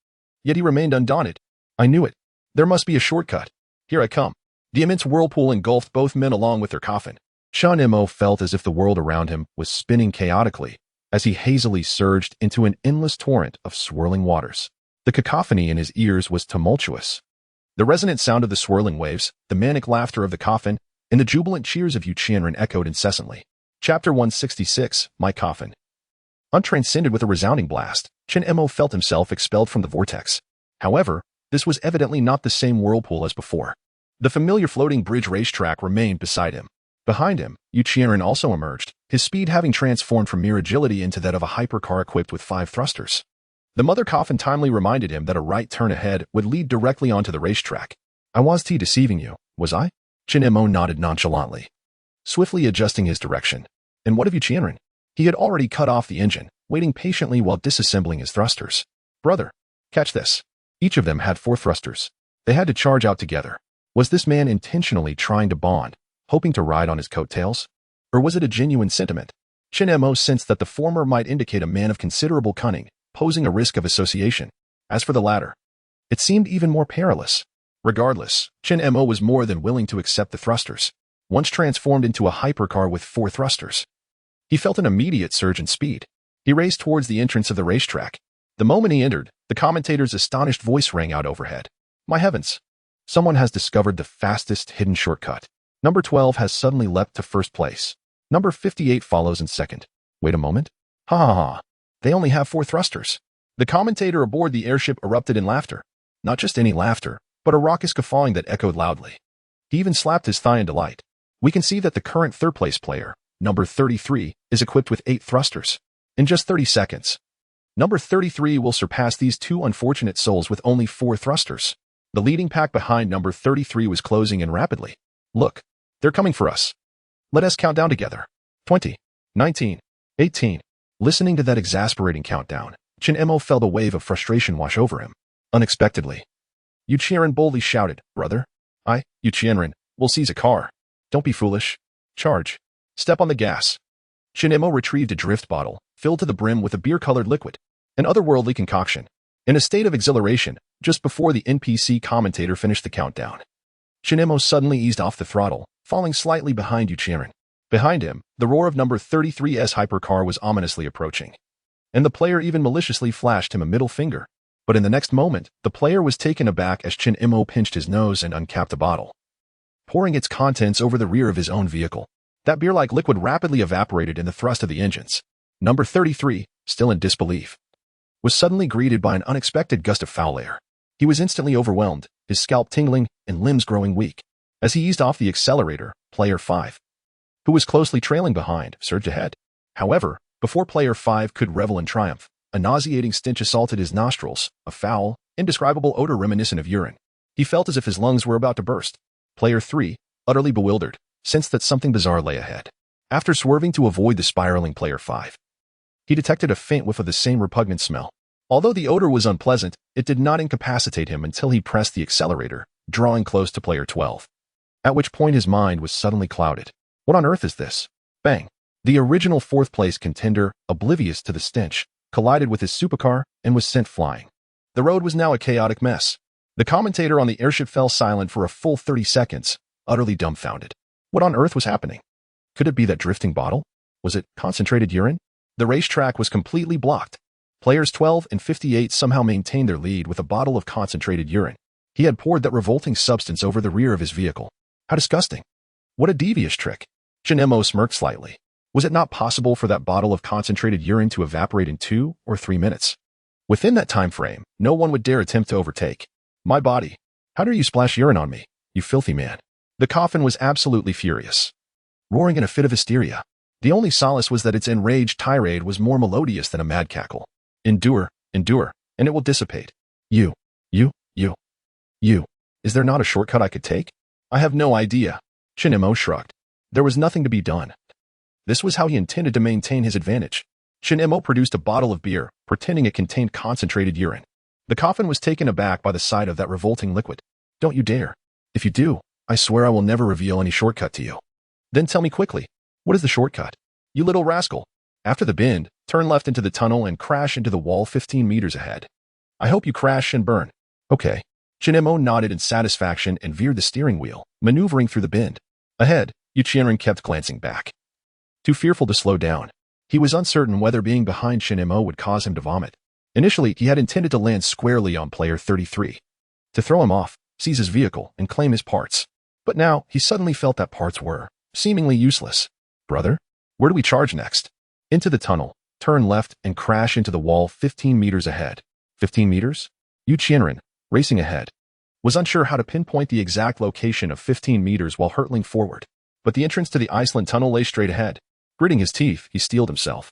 Yet he remained undaunted. I knew it. There must be a shortcut. Here I come. The immense whirlpool engulfed both men along with their coffin. Chen Imo felt as if the world around him was spinning chaotically as he hazily surged into an endless torrent of swirling waters. The cacophony in his ears was tumultuous. The resonant sound of the swirling waves, the manic laughter of the coffin, and the jubilant cheers of Yu Qianren echoed incessantly. Chapter 166, My Coffin. Untranscended with a resounding blast, Chen Imo felt himself expelled from the vortex. However, this was evidently not the same whirlpool as before. The familiar floating bridge racetrack remained beside him. Behind him, Yu Qianren also emerged, his speed having transformed from mere agility into that of a hypercar equipped with 5 thrusters. The mother coffin timely reminded him that a right turn ahead would lead directly onto the racetrack. I was deceiving you, was I? Chen Imo nodded nonchalantly, swiftly adjusting his direction. And what of Yu Qianren? He had already cut off the engine, waiting patiently while disassembling his thrusters. Brother, catch this. Each of them had 4 thrusters. They had to charge out together. Was this man intentionally trying to bond, hoping to ride on his coattails? Or was it a genuine sentiment? Chen Imo sensed that the former might indicate a man of considerable cunning, posing a risk of association. As for the latter, it seemed even more perilous. Regardless, Chen Imo was more than willing to accept the thrusters. Once transformed into a hypercar with 4 thrusters, he felt an immediate surge in speed. He raced towards the entrance of the racetrack. The moment he entered, the commentator's astonished voice rang out overhead. My heavens! Someone has discovered the fastest hidden shortcut. Number 12 has suddenly leapt to first place. Number 58 follows in second. Wait a moment. Ha ha ha. They only have 4 thrusters. The commentator aboard the airship erupted in laughter. Not just any laughter, but a raucous guffawing that echoed loudly. He even slapped his thigh in delight. We can see that the current third-place player, number 33, is equipped with 8 thrusters. In just 30 seconds, number 33 will surpass these 2 unfortunate souls with only 4 thrusters. The leading pack behind number 33 was closing in rapidly. Look, they're coming for us. Let us count down together. 20, 19, 18. Listening to that exasperating countdown, Chen Imo felt a wave of frustration wash over him. Unexpectedly, Yu Qianren boldly shouted, Brother, I, Yu Qianren, will seize a car. Don't be foolish. Charge. Step on the gas. Chen Imo retrieved a drift bottle, filled to the brim with a beer-colored liquid, an otherworldly concoction. In a state of exhilaration, just before the NPC commentator finished the countdown, Chen Imo suddenly eased off the throttle, falling slightly behind Yu Qianren. Behind him, the roar of number 33's hypercar was ominously approaching, and the player even maliciously flashed him a middle finger. But in the next moment, the player was taken aback as Chen Imo pinched his nose and uncapped a bottle, pouring its contents over the rear of his own vehicle. That beer-like liquid rapidly evaporated in the thrust of the engines. Number 33, still in disbelief, was suddenly greeted by an unexpected gust of foul air. He was instantly overwhelmed, his scalp tingling and limbs growing weak. As he eased off the accelerator, player 5, who was closely trailing behind, surged ahead. However, before player 5 could revel in triumph, a nauseating stench assaulted his nostrils, a foul, indescribable odor reminiscent of urine. He felt as if his lungs were about to burst. Player 3, utterly bewildered, sensed that something bizarre lay ahead. After swerving to avoid the spiraling player 5, He detected a faint whiff of the same repugnant smell. Although the odor was unpleasant, it did not incapacitate him until he pressed the accelerator, drawing close to player 12. At which point his mind was suddenly clouded. What on earth is this? Bang! The original fourth-place contender, oblivious to the stench, collided with his supercar and was sent flying. The road was now a chaotic mess. The commentator on the airship fell silent for a full 30 seconds, utterly dumbfounded. What on earth was happening? Could it be that drifting bottle? Was it concentrated urine? The racetrack was completely blocked. Players 12 and 58 somehow maintained their lead with a bottle of concentrated urine. He had poured that revolting substance over the rear of his vehicle. How disgusting. What a devious trick. Shinemo smirked slightly. Was it not possible for that bottle of concentrated urine to evaporate in 2 or 3 minutes? Within that time frame, no one would dare attempt to overtake. My body. How dare you splash urine on me, you filthy man? The coffin was absolutely furious, roaring in a fit of hysteria. The only solace was that its enraged tirade was more melodious than a mad cackle. Endure, endure, and it will dissipate. You. Is there not a shortcut I could take? I have no idea. Shinemo shrugged. There was nothing to be done. This was how he intended to maintain his advantage. Shinemo produced a bottle of beer, pretending it contained concentrated urine. The coffin was taken aback by the sight of that revolting liquid. Don't you dare. If you do, I swear I will never reveal any shortcut to you. Then tell me quickly, what is the shortcut? You little rascal. After the bend, turn left into the tunnel and crash into the wall 15 meters ahead. I hope you crash and burn. Okay. Shinemo nodded in satisfaction and veered the steering wheel, maneuvering through the bend. Ahead, Yuchienren kept glancing back. Too fearful to slow down. He was uncertain whether being behind Shinemo would cause him to vomit. Initially, he had intended to land squarely on player 33, to throw him off, seize his vehicle, and claim his parts. But now, he suddenly felt that parts were seemingly useless. Brother, where do we charge next? Into the tunnel, turn left, and crash into the wall 15 meters ahead. 15 meters? Yuchienren, racing ahead, was unsure how to pinpoint the exact location of 15 meters while hurtling forward. But the entrance to the Iceland tunnel lay straight ahead. Gritting his teeth, he steeled himself.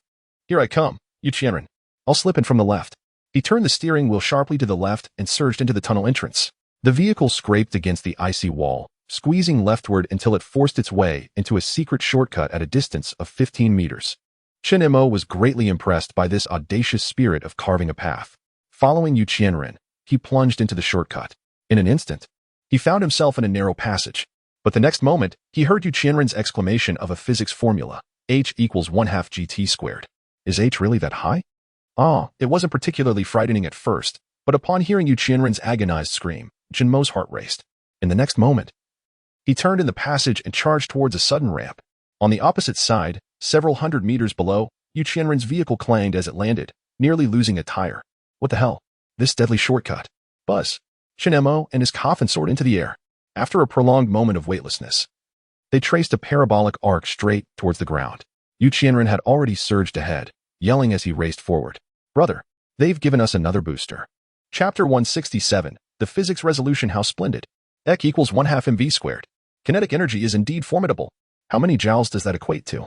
Here I come, Yuchienren. I'll slip in from the left. He turned the steering wheel sharply to the left and surged into the tunnel entrance. The vehicle scraped against the icy wall, squeezing leftward until it forced its way into a secret shortcut at a distance of 15 meters. Shinemo was greatly impressed by this audacious spirit of carving a path. Following Yuchienren, he plunged into the shortcut. In an instant, he found himself in a narrow passage. But the next moment, he heard Yuchienren's exclamation of a physics formula, H equals 1/2 GT squared. Is H really that high? It wasn't particularly frightening at first, but upon hearing Yuchienren's agonized scream, Jinmo's heart raced. In the next moment, he turned in the passage and charged towards a sudden ramp. On the opposite side, several hundred meters below, Yuchienren's vehicle clanged as it landed, nearly losing a tire. What the hell? This deadly shortcut. Buzz. Shinemo and his coffin soared into the air. After a prolonged moment of weightlessness, they traced a parabolic arc straight towards the ground. Yuchienren had already surged ahead, yelling as he raced forward. Brother, they've given us another booster. Chapter 167, The Physics Resolution. How splendid. E equals 1/2 mv squared. Kinetic energy is indeed formidable. How many joules does that equate to?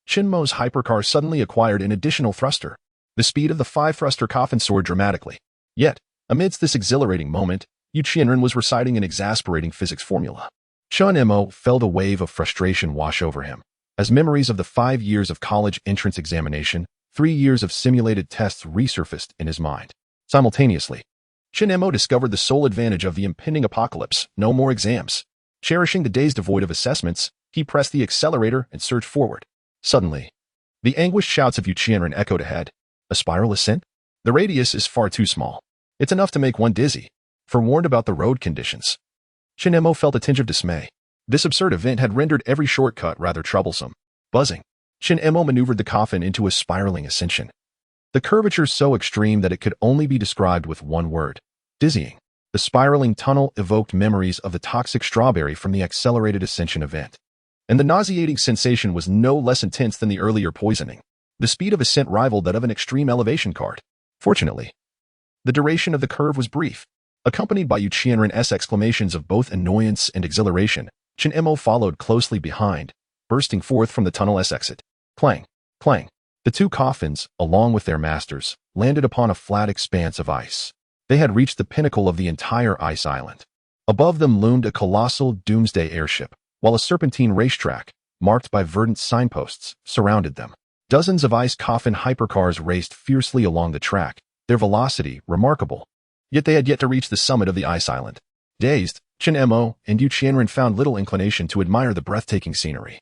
Shinmo's hypercar suddenly acquired an additional thruster. The speed of the 5-thruster coffin soared dramatically. Yet, amidst this exhilarating moment, Yuchienren was reciting an exasperating physics formula. Shinemo felt a wave of frustration wash over him, as memories of the 5 years of college entrance examination, 3 years of simulated tests resurfaced in his mind. Simultaneously, Shinemo discovered the sole advantage of the impending apocalypse: no more exams. Cherishing the days devoid of assessments, he pressed the accelerator and surged forward. Suddenly, the anguished shouts of Yuchienren echoed ahead. A spiral ascent? The radius is far too small. It's enough to make one dizzy. Forewarned about the road conditions, Shinemo felt a tinge of dismay. This absurd event had rendered every shortcut rather troublesome. Buzzing, Shinemo maneuvered the coffin into a spiraling ascension. The curvature so extreme that it could only be described with one word: dizzying. The spiraling tunnel evoked memories of the toxic strawberry from the accelerated ascension event. And the nauseating sensation was no less intense than the earlier poisoning. The speed of ascent rivaled that of an extreme elevation card. Fortunately, the duration of the curve was brief. Accompanied by Yuchienren's exclamations of both annoyance and exhilaration, Shinemo followed closely behind, bursting forth from the tunnel's exit. Clang, clang. The two coffins, along with their masters, landed upon a flat expanse of ice. They had reached the pinnacle of the entire ice island. Above them loomed a colossal doomsday airship, while a serpentine racetrack, marked by verdant signposts, surrounded them. Dozens of ice coffin hypercars raced fiercely along the track, their velocity remarkable. Yet they had yet to reach the summit of the ice island. Dazed, Chen Mo and Yu Qianren found little inclination to admire the breathtaking scenery.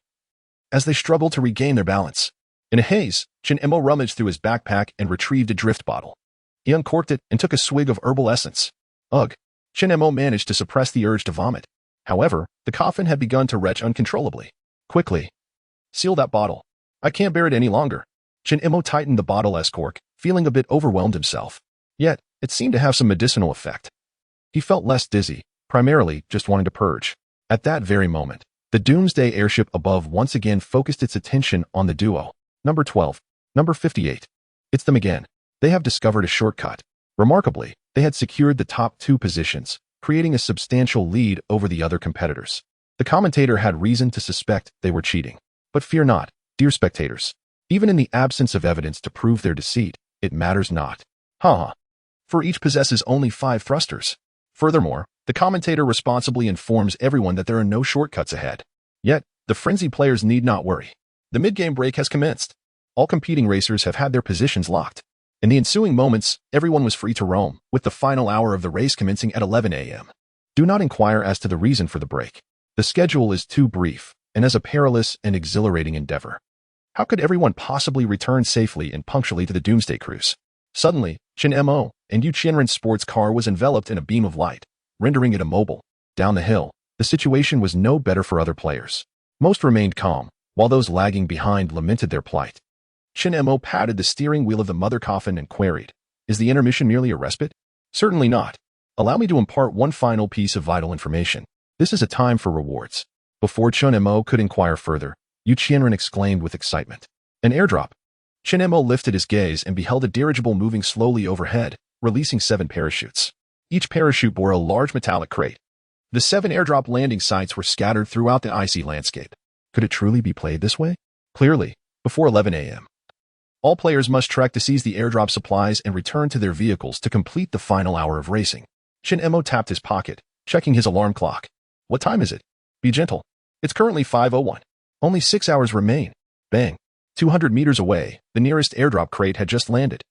As they struggled to regain their balance, in a haze, Chen Mo rummaged through his backpack and retrieved a drift bottle. He uncorked it and took a swig of herbal essence. Ugh! Chen Mo managed to suppress the urge to vomit. However, the coffin had begun to retch uncontrollably. Quickly! Seal that bottle. I can't bear it any longer. Chen Mo tightened the bottle's cork, feeling a bit overwhelmed himself. Yet, it seemed to have some medicinal effect. He felt less dizzy, primarily just wanting to purge. At that very moment, the doomsday airship above once again focused its attention on the duo. Number 12. Number 58. It's them again. They have discovered a shortcut. Remarkably, they had secured the top 2 positions, creating a substantial lead over the other competitors. The commentator had reason to suspect they were cheating. But fear not, dear spectators. Even in the absence of evidence to prove their deceit, it matters not. For each possesses only 5 thrusters. Furthermore, the commentator responsibly informs everyone that there are no shortcuts ahead. Yet, the frenzied players need not worry. The mid-game break has commenced. All competing racers have had their positions locked. In the ensuing moments, everyone was free to roam, with the final hour of the race commencing at 11 a.m. Do not inquire as to the reason for the break. The schedule is too brief, and as a perilous and exhilarating endeavor. How could everyone possibly return safely and punctually to the Doomsday Cruise? Suddenly, Chen Mo and Yu Qianren's sports car was enveloped in a beam of light, rendering it immobile. Down the hill, the situation was no better for other players. Most remained calm, while those lagging behind lamented their plight. Chen Mo patted the steering wheel of the mother coffin and queried, "Is the intermission merely a respite?" "Certainly not. Allow me to impart one final piece of vital information. This is a time for rewards." Before Chen Mo could inquire further, Yu Qianren exclaimed with excitement, "An airdrop!" Chen Mo lifted his gaze and beheld a dirigible moving slowly overhead, releasing 7 parachutes. Each parachute bore a large metallic crate. The 7 airdrop landing sites were scattered throughout the icy landscape. Could it truly be played this way? Clearly, before 11 a.m. All players must trek to seize the airdrop supplies and return to their vehicles to complete the final hour of racing. Chen Mo tapped his pocket, checking his alarm clock. "What time is it?" "Be gentle. It's currently 5:01. Only 6 hours remain." Bang. 200 meters away, the nearest airdrop crate had just landed.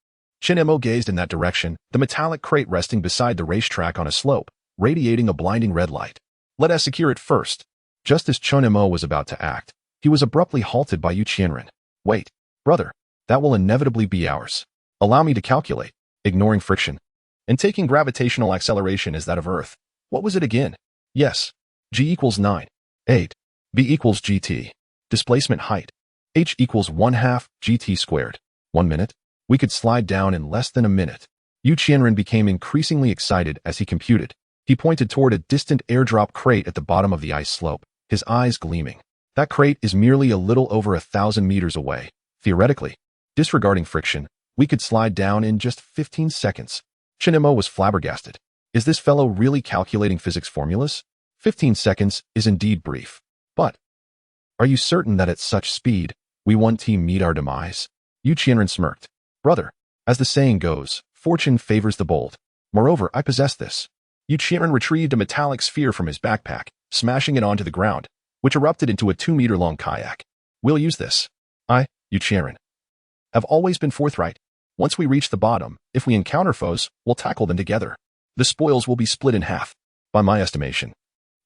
Chen Mo gazed in that direction, the metallic crate resting beside the racetrack on a slope, radiating a blinding red light. "Let us secure it first." Just as Chen Mo was about to act, he was abruptly halted by Yu Qianren. "Wait, brother. That will inevitably be ours. Allow me to calculate." Ignoring friction and taking gravitational acceleration as that of Earth. What was it again? Yes. G equals 9. 8. B equals GT. Displacement height. H equals 1/2 GT squared. 1 minute? We could slide down in less than a minute. Yu Qianren became increasingly excited as he computed. He pointed toward a distant airdrop crate at the bottom of the ice slope, his eyes gleaming. That crate is merely a little over 1,000 meters away. Theoretically, disregarding friction, we could slide down in just 15 seconds. Chen Mo was flabbergasted. Is this fellow really calculating physics formulas? 15 seconds is indeed brief. But, are you certain that at such speed, we one team meet our demise? Yu Qianren smirked. "Brother, as the saying goes, fortune favors the bold. Moreover, I possess this." Yu Qianren retrieved a metallic sphere from his backpack, smashing it onto the ground, which erupted into a 2-meter-long kayak. "We'll use this." "I, Yu Qianren, have always been forthright. Once we reach the bottom, if we encounter foes, we'll tackle them together. The spoils will be split in half. By my estimation,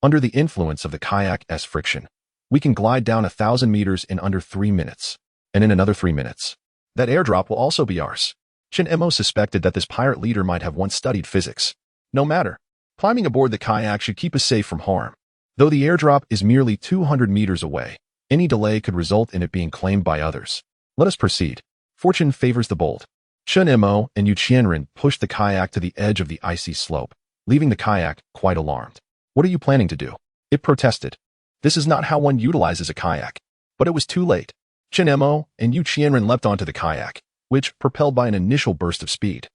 under the influence of the kayak's friction, we can glide down 1,000 meters in under 3 minutes. And in another 3 minutes, that airdrop will also be ours." Chen Mo suspected that this pirate leader might have once studied physics. No matter. Climbing aboard the kayak should keep us safe from harm. Though the airdrop is merely 200 meters away, any delay could result in it being claimed by others. Let us proceed. Fortune favors the bold. Chen Mo and Yu Qianren pushed the kayak to the edge of the icy slope, leaving the kayak quite alarmed. "What are you planning to do?" It protested. "This is not how one utilizes a kayak." But it was too late. Chen Mo and Yu Qianren leapt onto the kayak, which, propelled by an initial burst of speed,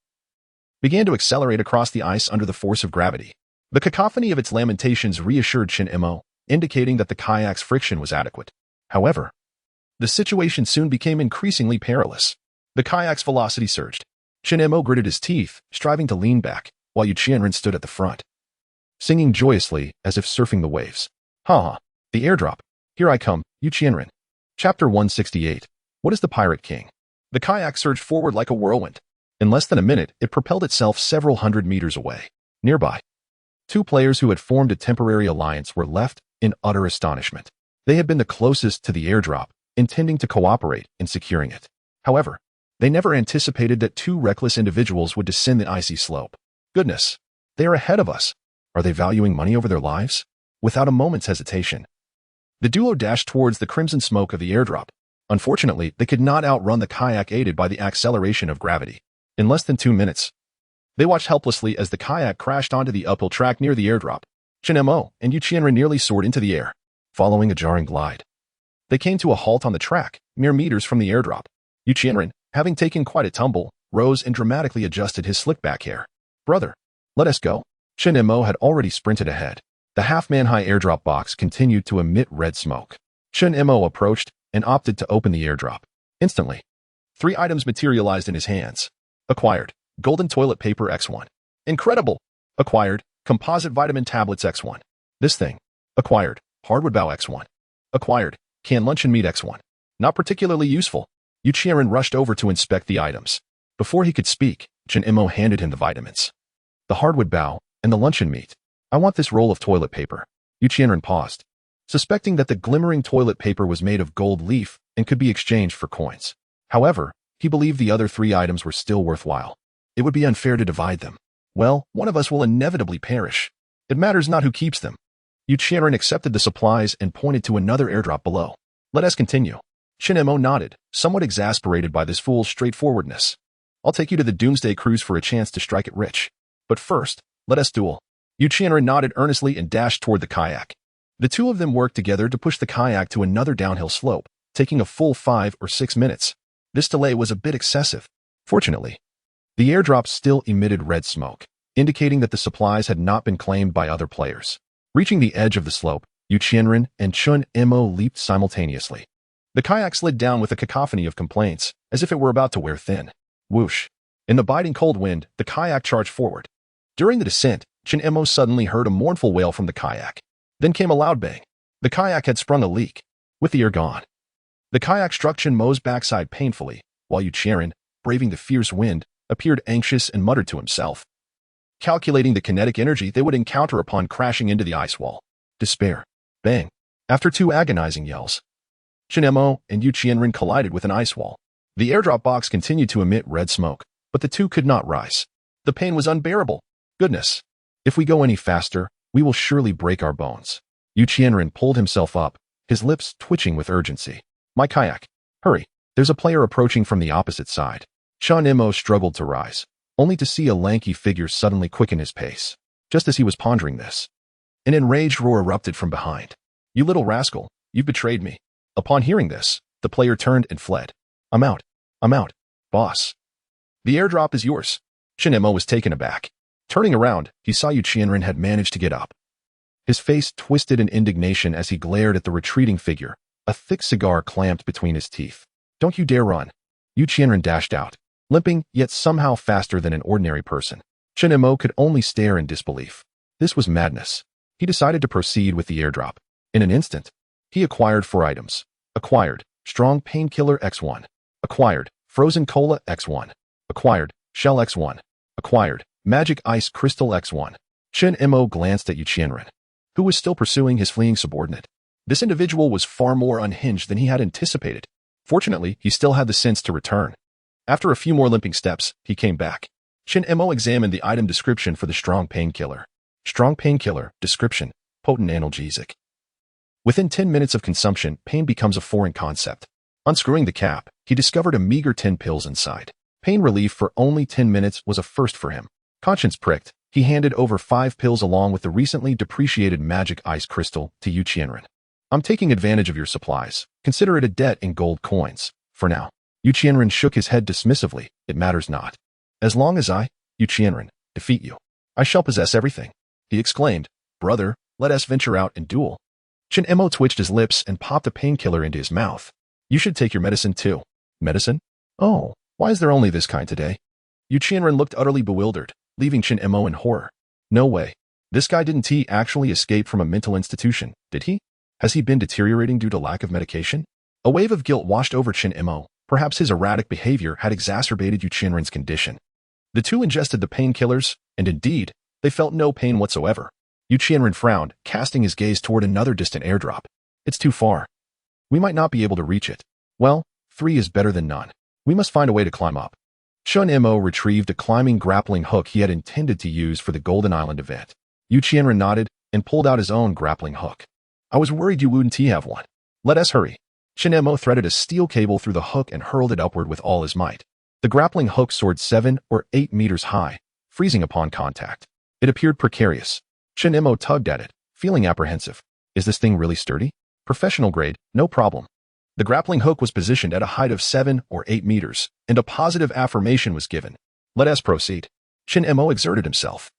began to accelerate across the ice under the force of gravity. The cacophony of its lamentations reassured Chen Mo, indicating that the kayak's friction was adequate. However, the situation soon became increasingly perilous. The kayak's velocity surged. Chen Mo gritted his teeth, striving to lean back, while Yu Qianren stood at the front, singing joyously as if surfing the waves. "Ha ha! The airdrop! Here I come, Yu Qianren." Chapter 168. What is the Pirate King? The kayak surged forward like a whirlwind. In less than a minute, it propelled itself several hundred meters away. Nearby, two players who had formed a temporary alliance were left in utter astonishment. They had been the closest to the airdrop, intending to cooperate in securing it. However, they never anticipated that two reckless individuals would descend the icy slope. Goodness, they are ahead of us. Are they valuing money over their lives? Without a moment's hesitation, the duo dashed towards the crimson smoke of the airdrop. Unfortunately, they could not outrun the kayak aided by the acceleration of gravity. In less than 2 minutes, they watched helplessly as the kayak crashed onto the uphill track near the airdrop. Chen-mo and Yu Qianren nearly soared into the air, following a jarring glide. They came to a halt on the track, mere meters from the airdrop. Yu Qianren, having taken quite a tumble, rose and dramatically adjusted his slick back hair. Brother, let us go. Chen-mo had already sprinted ahead. The half-man-high airdrop box continued to emit red smoke. Chen-mo approached and opted to open the airdrop. Instantly, 3 items materialized in his hands. Acquired, golden toilet paper X1. Incredible! Acquired, composite vitamin tablets X1. This thing. Acquired, hardwood bow X1. Acquired, canned luncheon meat X1. Not particularly useful. Yu Qianren rushed over to inspect the items. Before he could speak, Chen-mo handed him the vitamins, the hardwood bow, and the luncheon meat. I want this roll of toilet paper. Yu Qianren paused, suspecting that the glimmering toilet paper was made of gold leaf and could be exchanged for coins. However, he believed the other 3 items were still worthwhile. It would be unfair to divide them. Well, one of us will inevitably perish. It matters not who keeps them. Yu Qianren accepted the supplies and pointed to another airdrop below. Let us continue. Chen-mo nodded, somewhat exasperated by this fool's straightforwardness. I'll take you to the Doomsday Cruise for a chance to strike it rich. But first, let us duel. Yu Qianren nodded earnestly and dashed toward the kayak. The two of them worked together to push the kayak to another downhill slope, taking a full 5 or 6 minutes. This delay was a bit excessive. Fortunately, the airdrop still emitted red smoke, indicating that the supplies had not been claimed by other players. Reaching the edge of the slope, Yu Qianren and Chen-mo leaped simultaneously. The kayak slid down with a cacophony of complaints, as if it were about to wear thin. Whoosh! In the biting cold wind, the kayak charged forward. During the descent, Chen-mo suddenly heard a mournful wail from the kayak. Then came a loud bang. The kayak had sprung a leak, with the air gone. The kayak struck Chen-mo's backside painfully, while Yu Qianren, braving the fierce wind, appeared anxious and muttered to himself, calculating the kinetic energy they would encounter upon crashing into the ice wall. Despair. Bang. After 2 agonizing yells, Chen-mo and Yu Qianren collided with an ice wall. The airdrop box continued to emit red smoke, but the two could not rise. The pain was unbearable. Goodness. If we go any faster, we will surely break our bones. Yu Qianren pulled himself up, his lips twitching with urgency. My kayak. Hurry. There's a player approaching from the opposite side. Chen-mo struggled to rise, only to see a lanky figure suddenly quicken his pace. Just as he was pondering this, an enraged roar erupted from behind. You little rascal, you've betrayed me. Upon hearing this, the player turned and fled. I'm out. I'm out. Boss. The airdrop is yours. Chen-mo was taken aback. Turning around, he saw Yu Qianren had managed to get up. His face twisted in indignation as he glared at the retreating figure, a thick cigar clamped between his teeth. Don't you dare run. Yu Qianren dashed out, limping yet somehow faster than an ordinary person. Chen-mo could only stare in disbelief. This was madness. He decided to proceed with the airdrop. In an instant, he acquired 4 items. Acquired, strong painkiller X1. Acquired, frozen cola X1. Acquired, shell X1. Acquired, magic ice crystal X1. Chen-mo glanced at Yu Qianren, who was still pursuing his fleeing subordinate. This individual was far more unhinged than he had anticipated. Fortunately, he still had the sense to return. After a few more limping steps, he came back. Chen-mo examined the item description for the strong painkiller. Strong painkiller, description, potent analgesic. Within 10 minutes of consumption, pain becomes a foreign concept. Unscrewing the cap, he discovered a meager 10 pills inside. Pain relief for only 10 minutes was a first for him. Conscience pricked, he handed over 5 pills along with the recently depreciated magic ice crystal to Yu Qianren. I'm taking advantage of your supplies. Consider it a debt in gold coins. For now. Yu Qianren shook his head dismissively. It matters not. As long as I, Yu Qianren, defeat you, I shall possess everything. He exclaimed, Brother, let us venture out and duel. Chen-mo twitched his lips and popped a painkiller into his mouth. You should take your medicine too. Medicine? Oh, why is there only this kind today? Yu Qianren looked utterly bewildered, leaving Chen-mo in horror. No way. This guy didn't he actually escape from a mental institution, did he? Has he been deteriorating due to lack of medication? A wave of guilt washed over Chen-mo, Perhaps his erratic behavior had exacerbated Yu Qianren's condition. The two ingested the painkillers, and indeed, they felt no pain whatsoever. Yu Qianren frowned, casting his gaze toward another distant airdrop. It's too far. We might not be able to reach it. Well, 3 is better than none. We must find a way to climb up. Shun Mo retrieved a climbing grappling hook he had intended to use for the Golden Island event. Yu Qianren nodded and pulled out his own grappling hook. I was worried you wouldn't have one. Let us hurry. Shun Mo threaded a steel cable through the hook and hurled it upward with all his might. The grappling hook soared 7 or 8 meters high, freezing upon contact. It appeared precarious. Shun Mo tugged at it, feeling apprehensive. Is this thing really sturdy? Professional grade, no problem. The grappling hook was positioned at a height of 7 or 8 meters, and a positive affirmation was given. Let us proceed. Shun Mo exerted himself,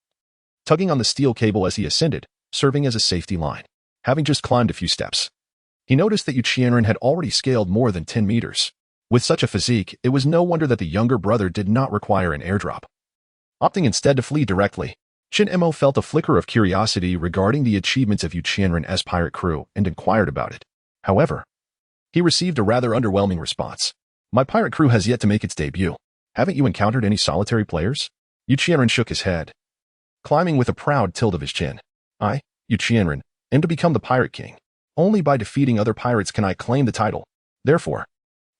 tugging on the steel cable as he ascended, serving as a safety line. Having just climbed a few steps, he noticed that Yu Qianren had already scaled more than 10 meters. With such a physique, it was no wonder that the younger brother did not require an airdrop. Opting instead to flee directly, Shun Mo felt a flicker of curiosity regarding the achievements of Yu Qianren as pirate crew and inquired about it. However, he received a rather underwhelming response. My pirate crew has yet to make its debut. Haven't you encountered any solitary players? Yu Qianren shook his head, climbing with a proud tilt of his chin. I, Yu Qianren, am to become the Pirate King. Only by defeating other pirates can I claim the title. Therefore,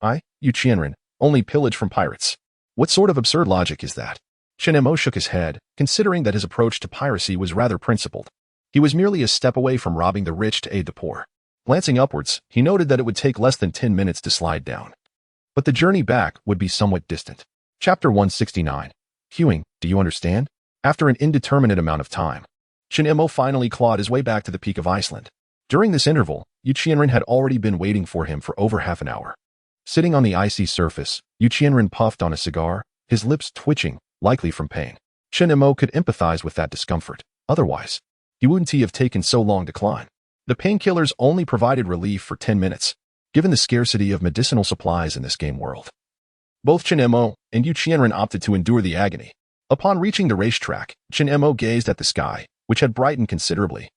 I, Yu Qianren, only pillage from pirates. What sort of absurd logic is that? Shun Mo shook his head, considering that his approach to piracy was rather principled. He was merely a step away from robbing the rich to aid the poor. Glancing upwards, he noted that it would take less than 10 minutes to slide down. But the journey back would be somewhat distant. Chapter 169. Hewing, do you understand? After an indeterminate amount of time, Shun Mo finally clawed his way back to the peak of Iceland. During this interval, Yu Qianren had already been waiting for him for over half an hour. Sitting on the icy surface, Yu Qianren puffed on a cigar, his lips twitching, likely from pain. Shun Mo could empathize with that discomfort. Otherwise, he wouldn't have taken so long to climb. The painkillers only provided relief for 10 minutes, given the scarcity of medicinal supplies in this game world. Both Shun Mo and Yu Qianren opted to endure the agony. Upon reaching the racetrack, Shun Mo gazed at the sky, which had brightened considerably,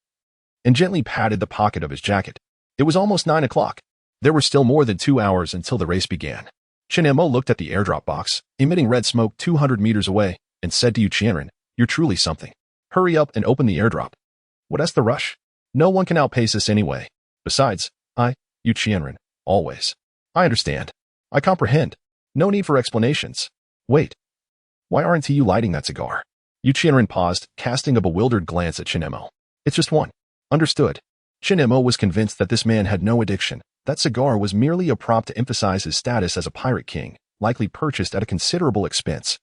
and gently patted the pocket of his jacket. It was almost 9 o'clock. There were still more than 2 hours until the race began. Shun Mo looked at the airdrop box, emitting red smoke 200 meters away, and said to Yu Qianren, "You're truly something. Hurry up and open the airdrop. What's the rush? No one can outpace us anyway. Besides, I, Yu Qianren, always. I understand. I comprehend. No need for explanations. Wait. Why aren't you lighting that cigar?" Yu Qianren paused, casting a bewildered glance at Shun Mo. It's just one. Understood. Shun Mo was convinced that this man had no addiction. That cigar was merely a prop to emphasize his status as a pirate king, likely purchased at a considerable expense.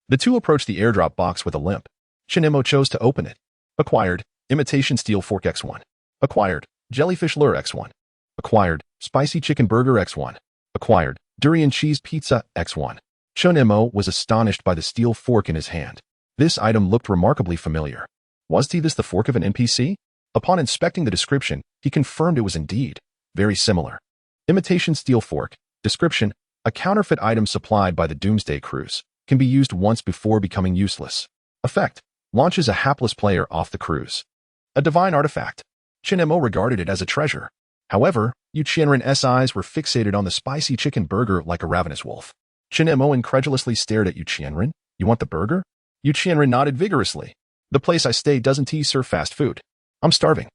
The two approached the airdrop box with a limp. Shun Mo chose to open it. Acquired, imitation steel fork X1. Acquired, jellyfish lure X1. Acquired, spicy chicken burger X1. Acquired, durian cheese pizza X1. Shun Mo was astonished by the steel fork in his hand. This item looked remarkably familiar. Was this the fork of an NPC? Upon inspecting the description, he confirmed it was indeed very similar. Imitation steel fork. Description: a counterfeit item supplied by the Doomsday Cruise. Can be used once before becoming useless. Effect: launches a hapless player off the cruise. A divine artifact. Shun Mo regarded it as a treasure. However, Yu Qianren's eyes were fixated on the spicy chicken burger like a ravenous wolf. Shun Mo incredulously stared at Yu Qianren. You want the burger? Yu Qianren nodded vigorously. The place I stay doesn't serve fast food. I'm starving.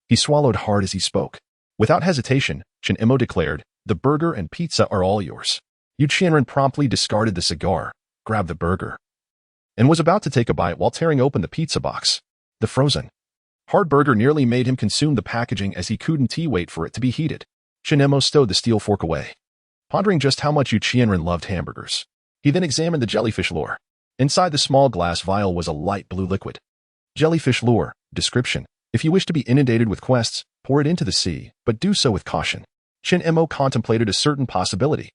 He swallowed hard as he spoke. Without hesitation, Shun Mo declared, the burger and pizza are all yours. Yu Qianren promptly discarded the cigar, grabbed the burger, and was about to take a bite while tearing open the pizza box. The frozen hard burger nearly made him consume the packaging as he couldn't wait for it to be heated. Shun Mo stowed the steel fork away, pondering just how much Yu Qianren loved hamburgers. He then examined the jellyfish lure. Inside the small glass vial was a light blue liquid. Jellyfish lure. Description: if you wish to be inundated with quests, pour it into the sea, but do so with caution. Shun Mo contemplated a certain possibility.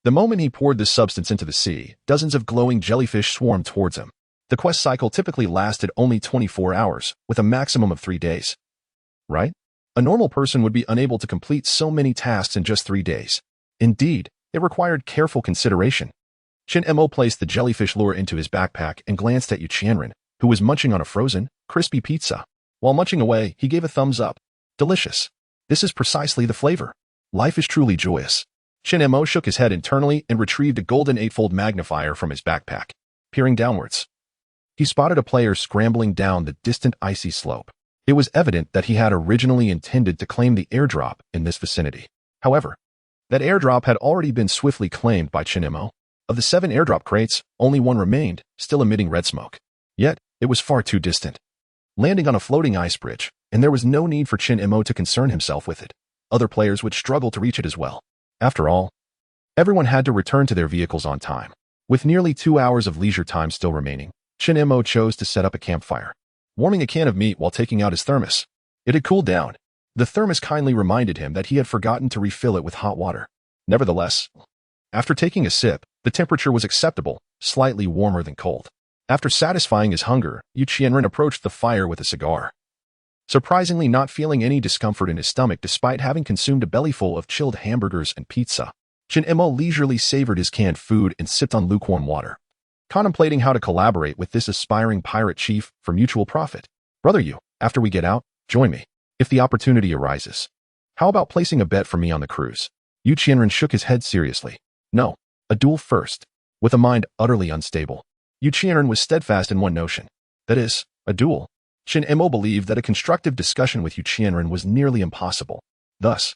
The moment he poured this substance into the sea, dozens of glowing jellyfish swarmed towards him. The quest cycle typically lasted only 24 hours, with a maximum of 3 days. Right? A normal person would be unable to complete so many tasks in just 3 days. Indeed, it required careful consideration. Shun Mo placed the jellyfish lure into his backpack and glanced at Yu Qianren, who was munching on a frozen, crispy pizza. While munching away, he gave a thumbs up. Delicious. This is precisely the flavor. Life is truly joyous. Chin Mo shook his head internally and retrieved a golden eightfold magnifier from his backpack. Peering downwards, he spotted a player scrambling down the distant icy slope. It was evident that he had originally intended to claim the airdrop in this vicinity. However, that airdrop had already been swiftly claimed by Chin Mo. Of the 7 airdrop crates, only one remained, still emitting red smoke. Yet, it was far too distant, landing on a floating ice bridge, and there was no need for Chin Mo to concern himself with it. Other players would struggle to reach it as well. After all, everyone had to return to their vehicles on time. With nearly 2 hours of leisure time still remaining, Chin Mo chose to set up a campfire, warming a can of meat while taking out his thermos. It had cooled down. The thermos kindly reminded him that he had forgotten to refill it with hot water. Nevertheless, after taking a sip, the temperature was acceptable, slightly warmer than cold. After satisfying his hunger, Yu Qianren approached the fire with a cigar. Surprisingly not feeling any discomfort in his stomach despite having consumed a bellyful of chilled hamburgers and pizza, Chin Mo leisurely savored his canned food and sipped on lukewarm water, contemplating how to collaborate with this aspiring pirate chief for mutual profit. Brother Yu, after we get out, join me, if the opportunity arises. How about placing a bet for me on the cruise? Yu Qianren shook his head seriously. No, a duel first. With a mind utterly unstable, Yu Qianren was steadfast in one notion. That is, a duel. Chin Mo believed that a constructive discussion with Yu Qianren was nearly impossible. Thus,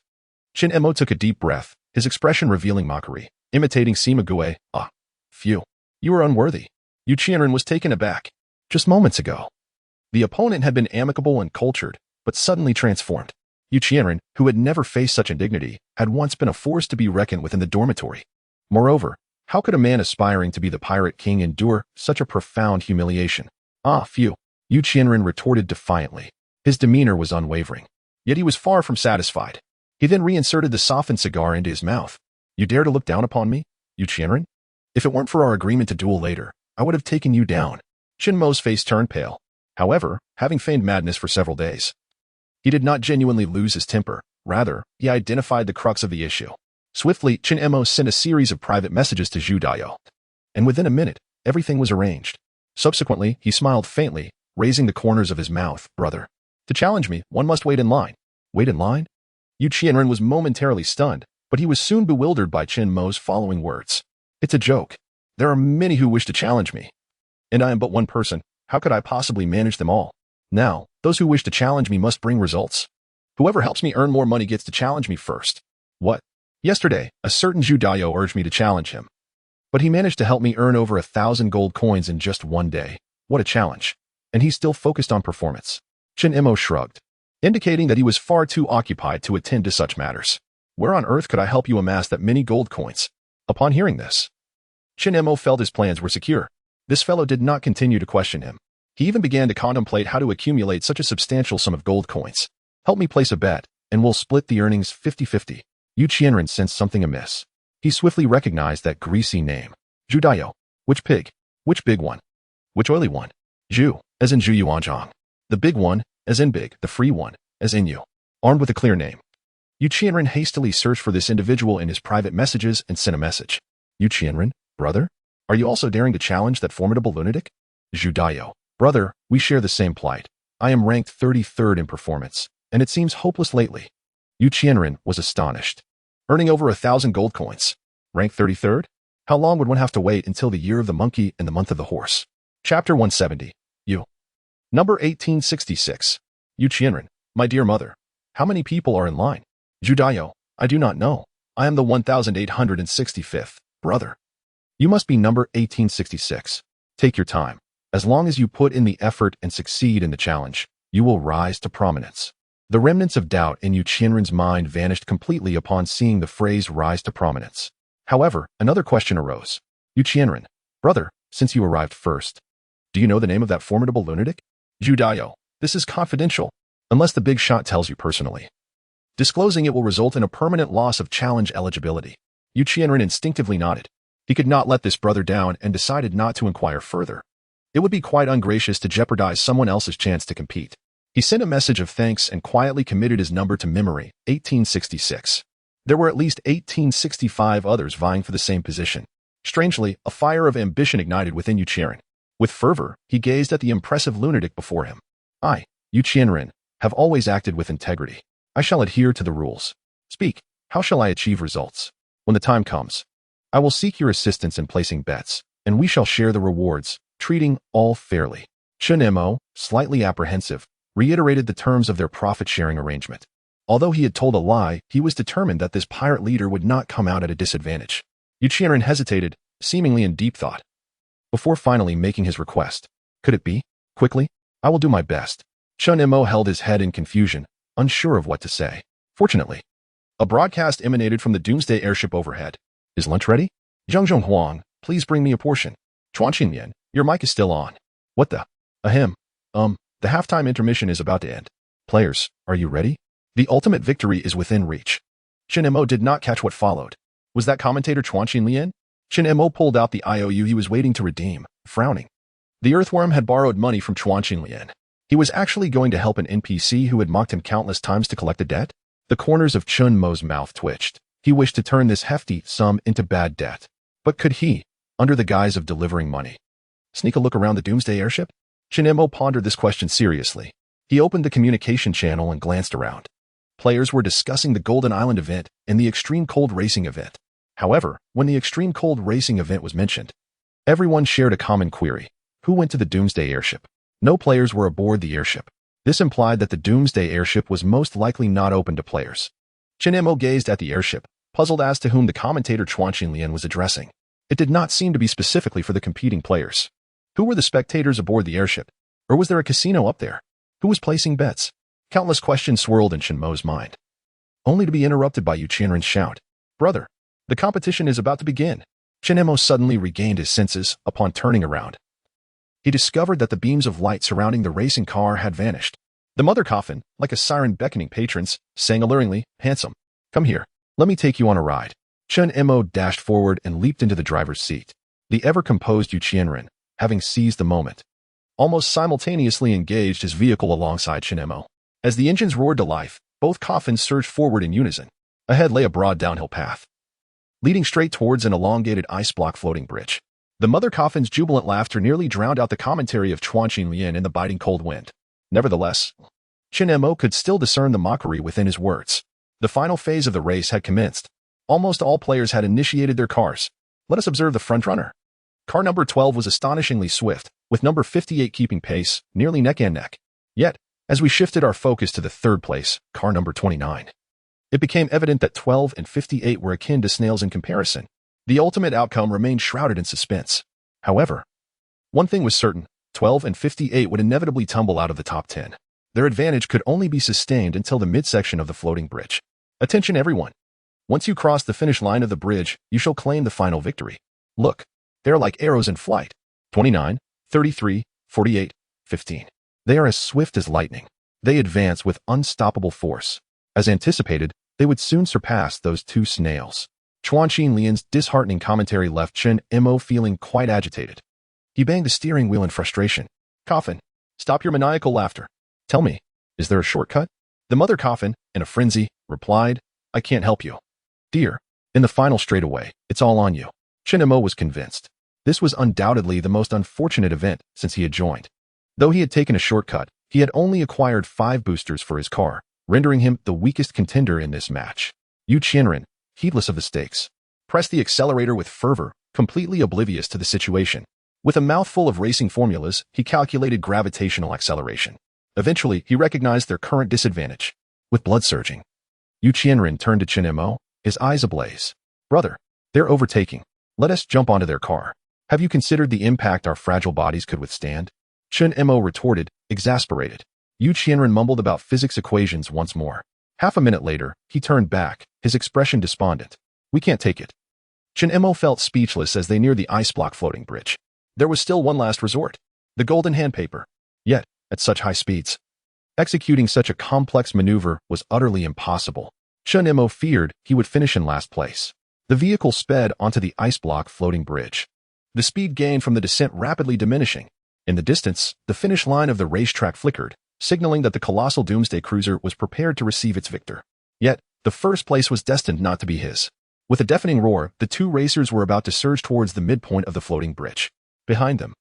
Chin Mo took a deep breath, his expression revealing mockery, imitating Sima Gue. Ah, phew. You are unworthy. Yu Qianren was taken aback. Just moments ago, the opponent had been amicable and cultured, but suddenly transformed. Yu Qianren, who had never faced such indignity, had once been a force to be reckoned with in the dormitory. Moreover, how could a man aspiring to be the pirate king endure such a profound humiliation? Ah, phew. Yu Qianren retorted defiantly. His demeanor was unwavering. Yet he was far from satisfied. He then reinserted the softened cigar into his mouth. You dare to look down upon me, Yu Qianren? If it weren't for our agreement to duel later, I would have taken you down. Chin Mo's face turned pale. However, having feigned madness for several days, he did not genuinely lose his temper. Rather, he identified the crux of the issue. Swiftly, Chin Mo sent a series of private messages to Zhu Dayo, and within a minute, everything was arranged. Subsequently, he smiled faintly, raising the corners of his mouth. Brother, to challenge me, one must wait in line. Wait in line? Yu Qianren was momentarily stunned, but he was soon bewildered by Chin Mo's following words. It's a joke. There are many who wish to challenge me, and I am but one person. How could I possibly manage them all? Now, those who wish to challenge me must bring results. Whoever helps me earn more money gets to challenge me first. What? Yesterday, a certain Zhu Dayo urged me to challenge him, but he managed to help me earn over 1,000 gold coins in just one day. What a challenge. And he's still focused on performance. Chin Mo shrugged, indicating that he was far too occupied to attend to such matters. Where on earth could I help you amass that many gold coins? Upon hearing this, Chin Mo felt his plans were secure. This fellow did not continue to question him. He even began to contemplate how to accumulate such a substantial sum of gold coins. Help me place a bet, and we'll split the earnings 50-50. Yu Qianren sensed something amiss. He swiftly recognized that greasy name. Zhu Dayo. Which pig? Which big one? Which oily one? Zhu, as in Zhu Yuanzhang. The big one, as in big, the free one, as in you. Armed with a clear name. Yu Qianren hastily searched for this individual in his private messages and sent a message. Yu Qianren, brother? Are you also daring to challenge that formidable lunatic? Zhu Dayo. Brother, we share the same plight. I am ranked 33rd in performance, and it seems hopeless lately. Yu Qianren was astonished. Earning over 1,000 gold coins. Ranked 33rd? How long would one have to wait until the year of the monkey and the month of the horse? Chapter 170. Yu. Number 1866. Yu Qianren. My dear mother. How many people are in line? Zhu Dayo. I do not know. I am the 1865th. Brother. You must be number 1866. Take your time. As long as you put in the effort and succeed in the challenge, you will rise to prominence. The remnants of doubt in Yu Qianren's mind vanished completely upon seeing the phrase rise to prominence. However, another question arose. Yu Qianren, brother, since you arrived first, do you know the name of that formidable lunatic? Zhu Dayo, this is confidential, unless the big shot tells you personally. Disclosing it will result in a permanent loss of challenge eligibility. Yu Qianren instinctively nodded. He could not let this brother down and decided not to inquire further. It would be quite ungracious to jeopardize someone else's chance to compete. He sent a message of thanks and quietly committed his number to memory, 1866. There were at least 1865 others vying for the same position. Strangely, a fire of ambition ignited within Yu Qianren. With fervor, he gazed at the impressive lunatic before him. I, Yu Qianren, have always acted with integrity. I shall adhere to the rules. Speak, how shall I achieve results? When the time comes, I will seek your assistance in placing bets, and we shall share the rewards, treating all fairly. Chen Mo, slightly apprehensive, reiterated the terms of their profit-sharing arrangement. Although he had told a lie, he was determined that this pirate leader would not come out at a disadvantage. Yu Qianren hesitated, seemingly in deep thought, before finally making his request. Could it be? Quickly? I will do my best. Chen Mo held his head in confusion, unsure of what to say. Fortunately, a broadcast emanated from the Doomsday airship overhead. Is lunch ready? Zhongzhong Huang, please bring me a portion. Chuanqinlian, your mic is still on. What the? Ahem. The halftime intermission is about to end. Players, are you ready? The ultimate victory is within reach. Chen Mo did not catch what followed. Was that commentator Chuanqinlian? Chen Mo pulled out the IOU he was waiting to redeem, frowning. The earthworm had borrowed money from Chuanqinlian. He was actually going to help an NPC who had mocked him countless times to collect a debt? The corners of Chen Mo's mouth twitched. He wished to turn this hefty sum into bad debt. But could he, under the guise of delivering money, sneak a look around the Doomsday airship? Chen Mo pondered this question seriously. He opened the communication channel and glanced around. Players were discussing the Golden Island event and the Extreme Cold Racing event. However, when the Extreme Cold Racing event was mentioned, everyone shared a common query. Who went to the Doomsday airship? No players were aboard the airship. This implied that the Doomsday airship was most likely not open to players. Chen Mo gazed at the airship, puzzled as to whom the commentator Chuanqinlian was addressing. It did not seem to be specifically for the competing players. Who were the spectators aboard the airship? Or was there a casino up there? Who was placing bets? Countless questions swirled in Chen Mo's mind, only to be interrupted by Yu Qianren's shout. Brother, the competition is about to begin. Chen Mo suddenly regained his senses upon turning around. He discovered that the beams of light surrounding the racing car had vanished. The mother coffin, like a siren beckoning patrons, sang alluringly, "Handsome, come here. Let me take you on a ride." Chen Mo dashed forward and leaped into the driver's seat. The ever-composed Yu Qianren, having seized the moment, almost simultaneously engaged his vehicle alongside Chen Mo. As the engines roared to life, both coffins surged forward in unison. Ahead lay a broad downhill path, leading straight towards an elongated ice block floating bridge. The mother coffin's jubilant laughter nearly drowned out the commentary of Chuanqinlian in the biting cold wind. Nevertheless, Chen Mo could still discern the mockery within his words. The final phase of the race had commenced. Almost all players had initiated their cars. Let us observe the frontrunner. Car number 12 was astonishingly swift, with number 58 keeping pace, nearly neck and neck. Yet, as we shifted our focus to the third place, car number 29, it became evident that 12 and 58 were akin to snails in comparison. The ultimate outcome remained shrouded in suspense. However, one thing was certain, 12 and 58 would inevitably tumble out of the top 10. Their advantage could only be sustained until the midsection of the floating bridge. Attention everyone. Once you cross the finish line of the bridge, you shall claim the final victory. Look, they are like arrows in flight. 29, 33, 48, 15. They are as swift as lightning. They advance with unstoppable force. As anticipated, they would soon surpass those two snails. Chuanqinlian's disheartening commentary left Chen Mo feeling quite agitated. He banged the steering wheel in frustration. Coffin, stop your maniacal laughter. Tell me, is there a shortcut? The mother coffin, in a frenzy, replied, I can't help you. Dear, in the final straightaway, it's all on you. Chen Mo was convinced. This was undoubtedly the most unfortunate event since he had joined. Though he had taken a shortcut, he had only acquired 5 boosters for his car, rendering him the weakest contender in this match. Yu Qianren, heedless of the stakes, pressed the accelerator with fervor, completely oblivious to the situation. With a mouthful of racing formulas, he calculated gravitational acceleration. Eventually, he recognized their current disadvantage. With blood surging, Yu Qianren turned to Chen Mo, his eyes ablaze. Brother, they're overtaking. Let us jump onto their car. Have you considered the impact our fragile bodies could withstand? Chen Mo retorted, exasperated. Yu Qianren mumbled about physics equations once more. Half a minute later, he turned back, his expression despondent. We can't take it. Chen Mo felt speechless as they neared the ice block floating bridge. There was still one last resort. The golden handpaper. Yet, at such high speeds, executing such a complex maneuver was utterly impossible. Chen Mo feared he would finish in last place. The vehicle sped onto the ice block floating bridge. The speed gained from the descent rapidly diminishing. In the distance, the finish line of the racetrack flickered, signaling that the colossal Doomsday cruiser was prepared to receive its victor. Yet, the first place was destined not to be his. With a deafening roar, the two racers were about to surge towards the midpoint of the floating bridge. Behind them,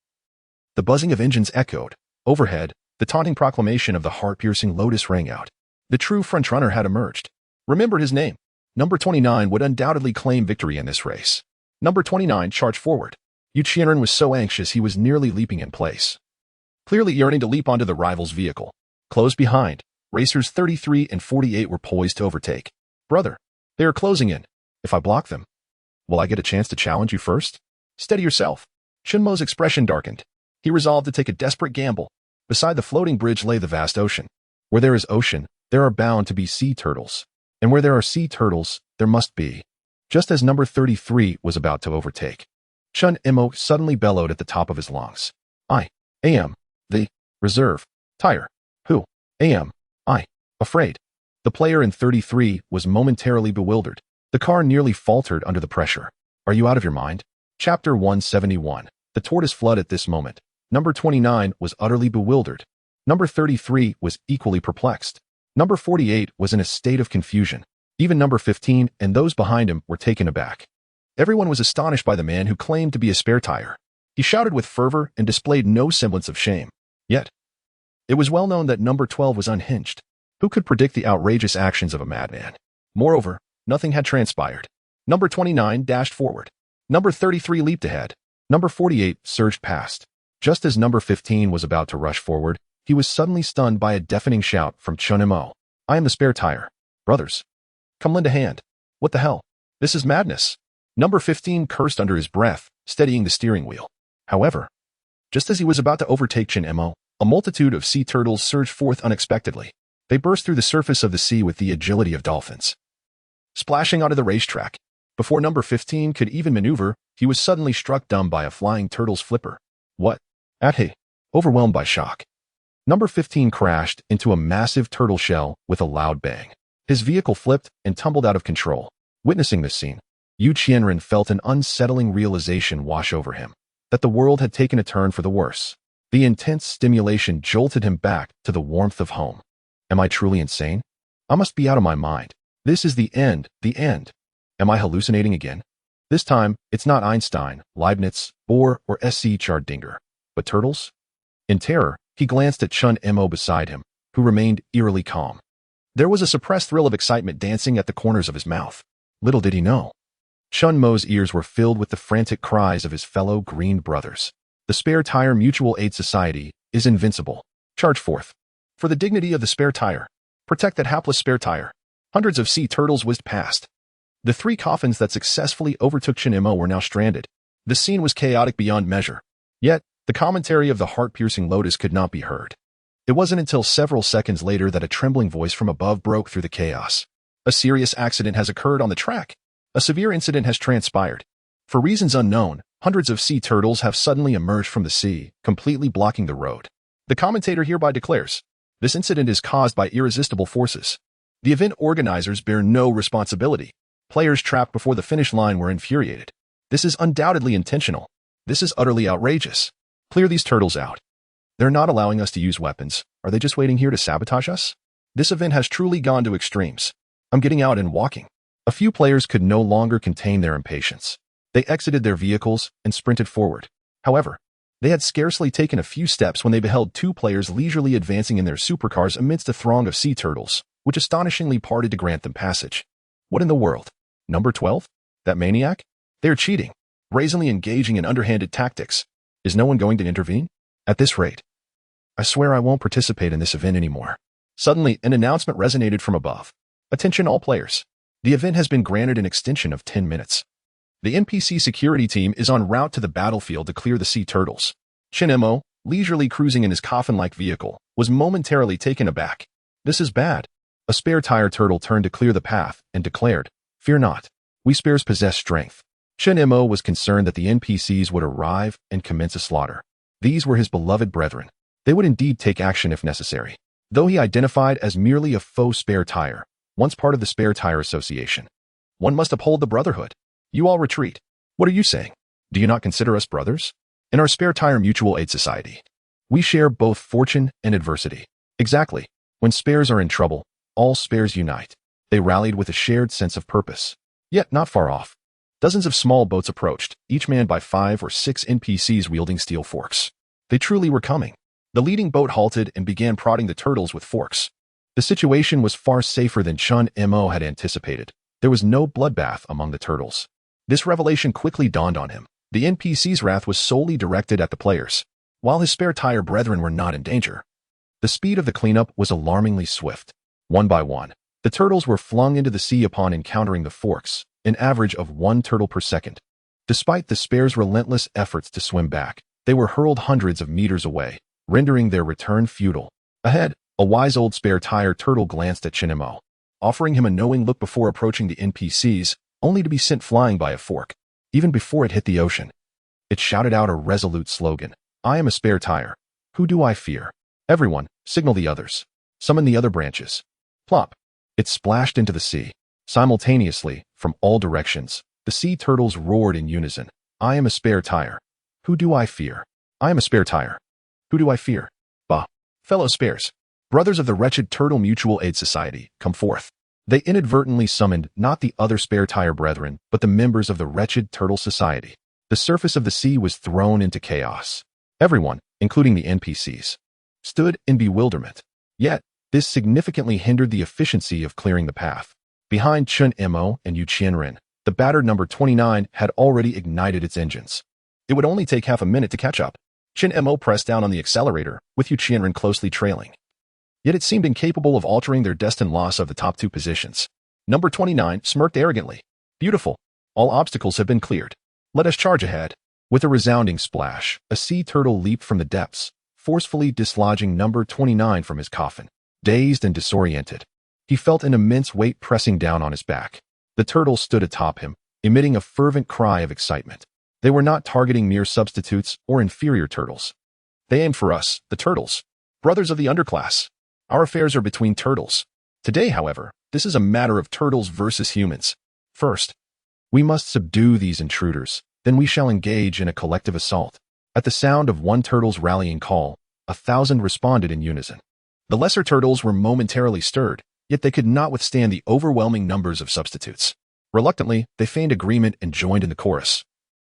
the buzzing of engines echoed. Overhead, the taunting proclamation of the heart-piercing Lotus rang out. The true frontrunner had emerged. Remembered his name. Number 29 would undoubtedly claim victory in this race. Number 29 charged forward. Yu Qianren was so anxious he was nearly leaping in place, clearly yearning to leap onto the rival's vehicle. Close behind, racers 33 and 48 were poised to overtake. Brother, they are closing in. If I block them, will I get a chance to challenge you first? Steady yourself. Shinmo's expression darkened. He resolved to take a desperate gamble. Beside the floating bridge lay the vast ocean. Where there is ocean, there are bound to be sea turtles. And where there are sea turtles, there must be. Just as number 33 was about to overtake, Chun Imo suddenly bellowed at the top of his lungs. I am the reserve tire. Who am I afraid? The player in 33 was momentarily bewildered. The car nearly faltered under the pressure. Are you out of your mind? Chapter 171. The tortoise flood at this moment. Number 29 was utterly bewildered. Number 33 was equally perplexed. Number 48 was in a state of confusion. Even number 15 and those behind him were taken aback. Everyone was astonished by the man who claimed to be a spare tire. He shouted with fervor and displayed no semblance of shame. Yet, it was well known that number 12 was unhinged. Who could predict the outrageous actions of a madman? Moreover, nothing had transpired. Number 29 dashed forward. Number 33 leaped ahead. Number 48 surged past. Just as number 15 was about to rush forward, he was suddenly stunned by a deafening shout from Chun Imo. I am the spare tire. Brothers, come lend a hand. What the hell? This is madness. Number 15 cursed under his breath, steadying the steering wheel. However, just as he was about to overtake Chun Imo, a multitude of sea turtles surged forth unexpectedly. They burst through the surface of the sea with the agility of dolphins, splashing onto the racetrack. Before number 15 could even maneuver, he was suddenly struck dumb by a flying turtle's flipper. What? At he, overwhelmed by shock. Number 15 crashed into a massive turtle shell with a loud bang. His vehicle flipped and tumbled out of control. Witnessing this scene, Yu Qianren felt an unsettling realization wash over him, that the world had taken a turn for the worse. The intense stimulation jolted him back to the warmth of home. Am I truly insane? I must be out of my mind. This is the end, the end. Am I hallucinating again? This time, it's not Einstein, Leibniz, Bohr, or S.C. Schardinger, but turtles? In terror, he glanced at Chun Imo beside him, who remained eerily calm. There was a suppressed thrill of excitement dancing at the corners of his mouth. Little did he know, Chun Mo's ears were filled with the frantic cries of his fellow green brothers. The Spare Tire Mutual Aid Society is invincible. Charge forth. For the dignity of the spare tire. Protect that hapless spare tire. Hundreds of sea turtles whizzed past. The three coffins that successfully overtook Chun Imo were now stranded. The scene was chaotic beyond measure. Yet, the commentary of the heart-piercing Lotus could not be heard. It wasn't until several seconds later that a trembling voice from above broke through the chaos. A serious accident has occurred on the track. A severe incident has transpired. For reasons unknown, hundreds of sea turtles have suddenly emerged from the sea, completely blocking the road. The commentator hereby declares, this incident is caused by irresistible forces. The event organizers bear no responsibility. Players trapped before the finish line were infuriated. This is undoubtedly intentional. This is utterly outrageous. Clear these turtles out. They're not allowing us to use weapons. Are they just waiting here to sabotage us? This event has truly gone to extremes. I'm getting out and walking. A few players could no longer contain their impatience. They exited their vehicles and sprinted forward. However, they had scarcely taken a few steps when they beheld two players leisurely advancing in their supercars amidst a throng of sea turtles, which astonishingly parted to grant them passage. What in the world? Number 12? That maniac? They are cheating, brazenly engaging in underhanded tactics. Is no one going to intervene? At this rate, I swear I won't participate in this event anymore. Suddenly, an announcement resonated from above. Attention all players. The event has been granted an extension of 10 minutes. The NPC security team is en route to the battlefield to clear the sea turtles. Chun Imo, leisurely cruising in his coffin-like vehicle, was momentarily taken aback. This is bad. A spare tire turtle turned to clear the path and declared, Fear not. We spares possess strength. Chun Imo was concerned that the NPCs would arrive and commence a slaughter. These were his beloved brethren. They would indeed take action if necessary. Though he identified as merely a faux spare tire, once part of the Spare Tire Association, one must uphold the brotherhood. You all retreat. What are you saying? Do you not consider us brothers? In our Spare Tire Mutual Aid Society, we share both fortune and adversity. Exactly. When spares are in trouble, all spares unite. They rallied with a shared sense of purpose. Yet not far off, dozens of small boats approached, each manned by 5 or 6 NPCs wielding steel forks. They truly were coming. The leading boat halted and began prodding the turtles with forks. The situation was far safer than Chun Imo had anticipated. There was no bloodbath among the turtles. This revelation quickly dawned on him. The NPC's wrath was solely directed at the players, while his spare tire brethren were not in danger. The speed of the cleanup was alarmingly swift. One by one, the turtles were flung into the sea upon encountering the forks, an average of 1 turtle per second. Despite the spare's relentless efforts to swim back, they were hurled hundreds of meters away, rendering their return futile. Ahead, a wise old spare tire turtle glanced at Chinemo, offering him a knowing look before approaching the NPCs, only to be sent flying by a fork. Even before it hit the ocean, it shouted out a resolute slogan. I am a spare tire. Who do I fear? Everyone, signal the others. Summon the other branches. Plop. It splashed into the sea. Simultaneously, from all directions, the sea turtles roared in unison. I am a spare tire. Who do I fear? I am a spare tire. Who do I fear? Bah. Fellow spares, brothers of the wretched Turtle Mutual Aid Society, come forth. They inadvertently summoned not the other spare tire brethren, but the members of the wretched Turtle Society. The surface of the sea was thrown into chaos. Everyone, including the NPCs, stood in bewilderment. Yet, this significantly hindered the efficiency of clearing the path. Behind Chun Emo and Yu Qianren, the battered number 29 had already ignited its engines. It would only take half a minute to catch up. Chun Emo pressed down on the accelerator, with Yu Qianren closely trailing. Yet it seemed incapable of altering their destined loss of the top 2 positions. Number 29 smirked arrogantly. Beautiful. All obstacles have been cleared. Let us charge ahead. With a resounding splash, a sea turtle leaped from the depths, forcefully dislodging number 29 from his coffin. Dazed and disoriented, he felt an immense weight pressing down on his back. The turtle stood atop him, emitting a fervent cry of excitement. They were not targeting mere substitutes or inferior turtles. They aimed for us, the turtles, brothers of the underclass. Our affairs are between turtles. Today, however, this is a matter of turtles versus humans. First, we must subdue these intruders, then we shall engage in a collective assault. At the sound of one turtle's rallying call, 1,000 responded in unison. The lesser turtles were momentarily stirred, yet they could not withstand the overwhelming numbers of substitutes. Reluctantly, they feigned agreement and joined in the chorus,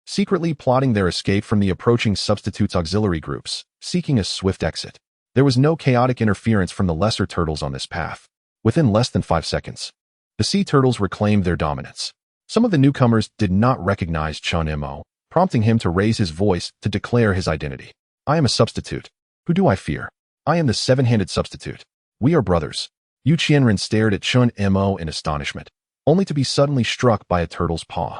secretly plotting their escape from the approaching substitutes' auxiliary groups, seeking a swift exit. There was no chaotic interference from the lesser turtles on this path. Within less than 5 seconds, the sea turtles reclaimed their dominance. Some of the newcomers did not recognize Chun Emo, prompting him to raise his voice to declare his identity. I am a substitute. Who do I fear? I am the 7-handed substitute. We are brothers. Yu Qianren stared at Chun Emo in astonishment, only to be suddenly struck by a turtle's paw.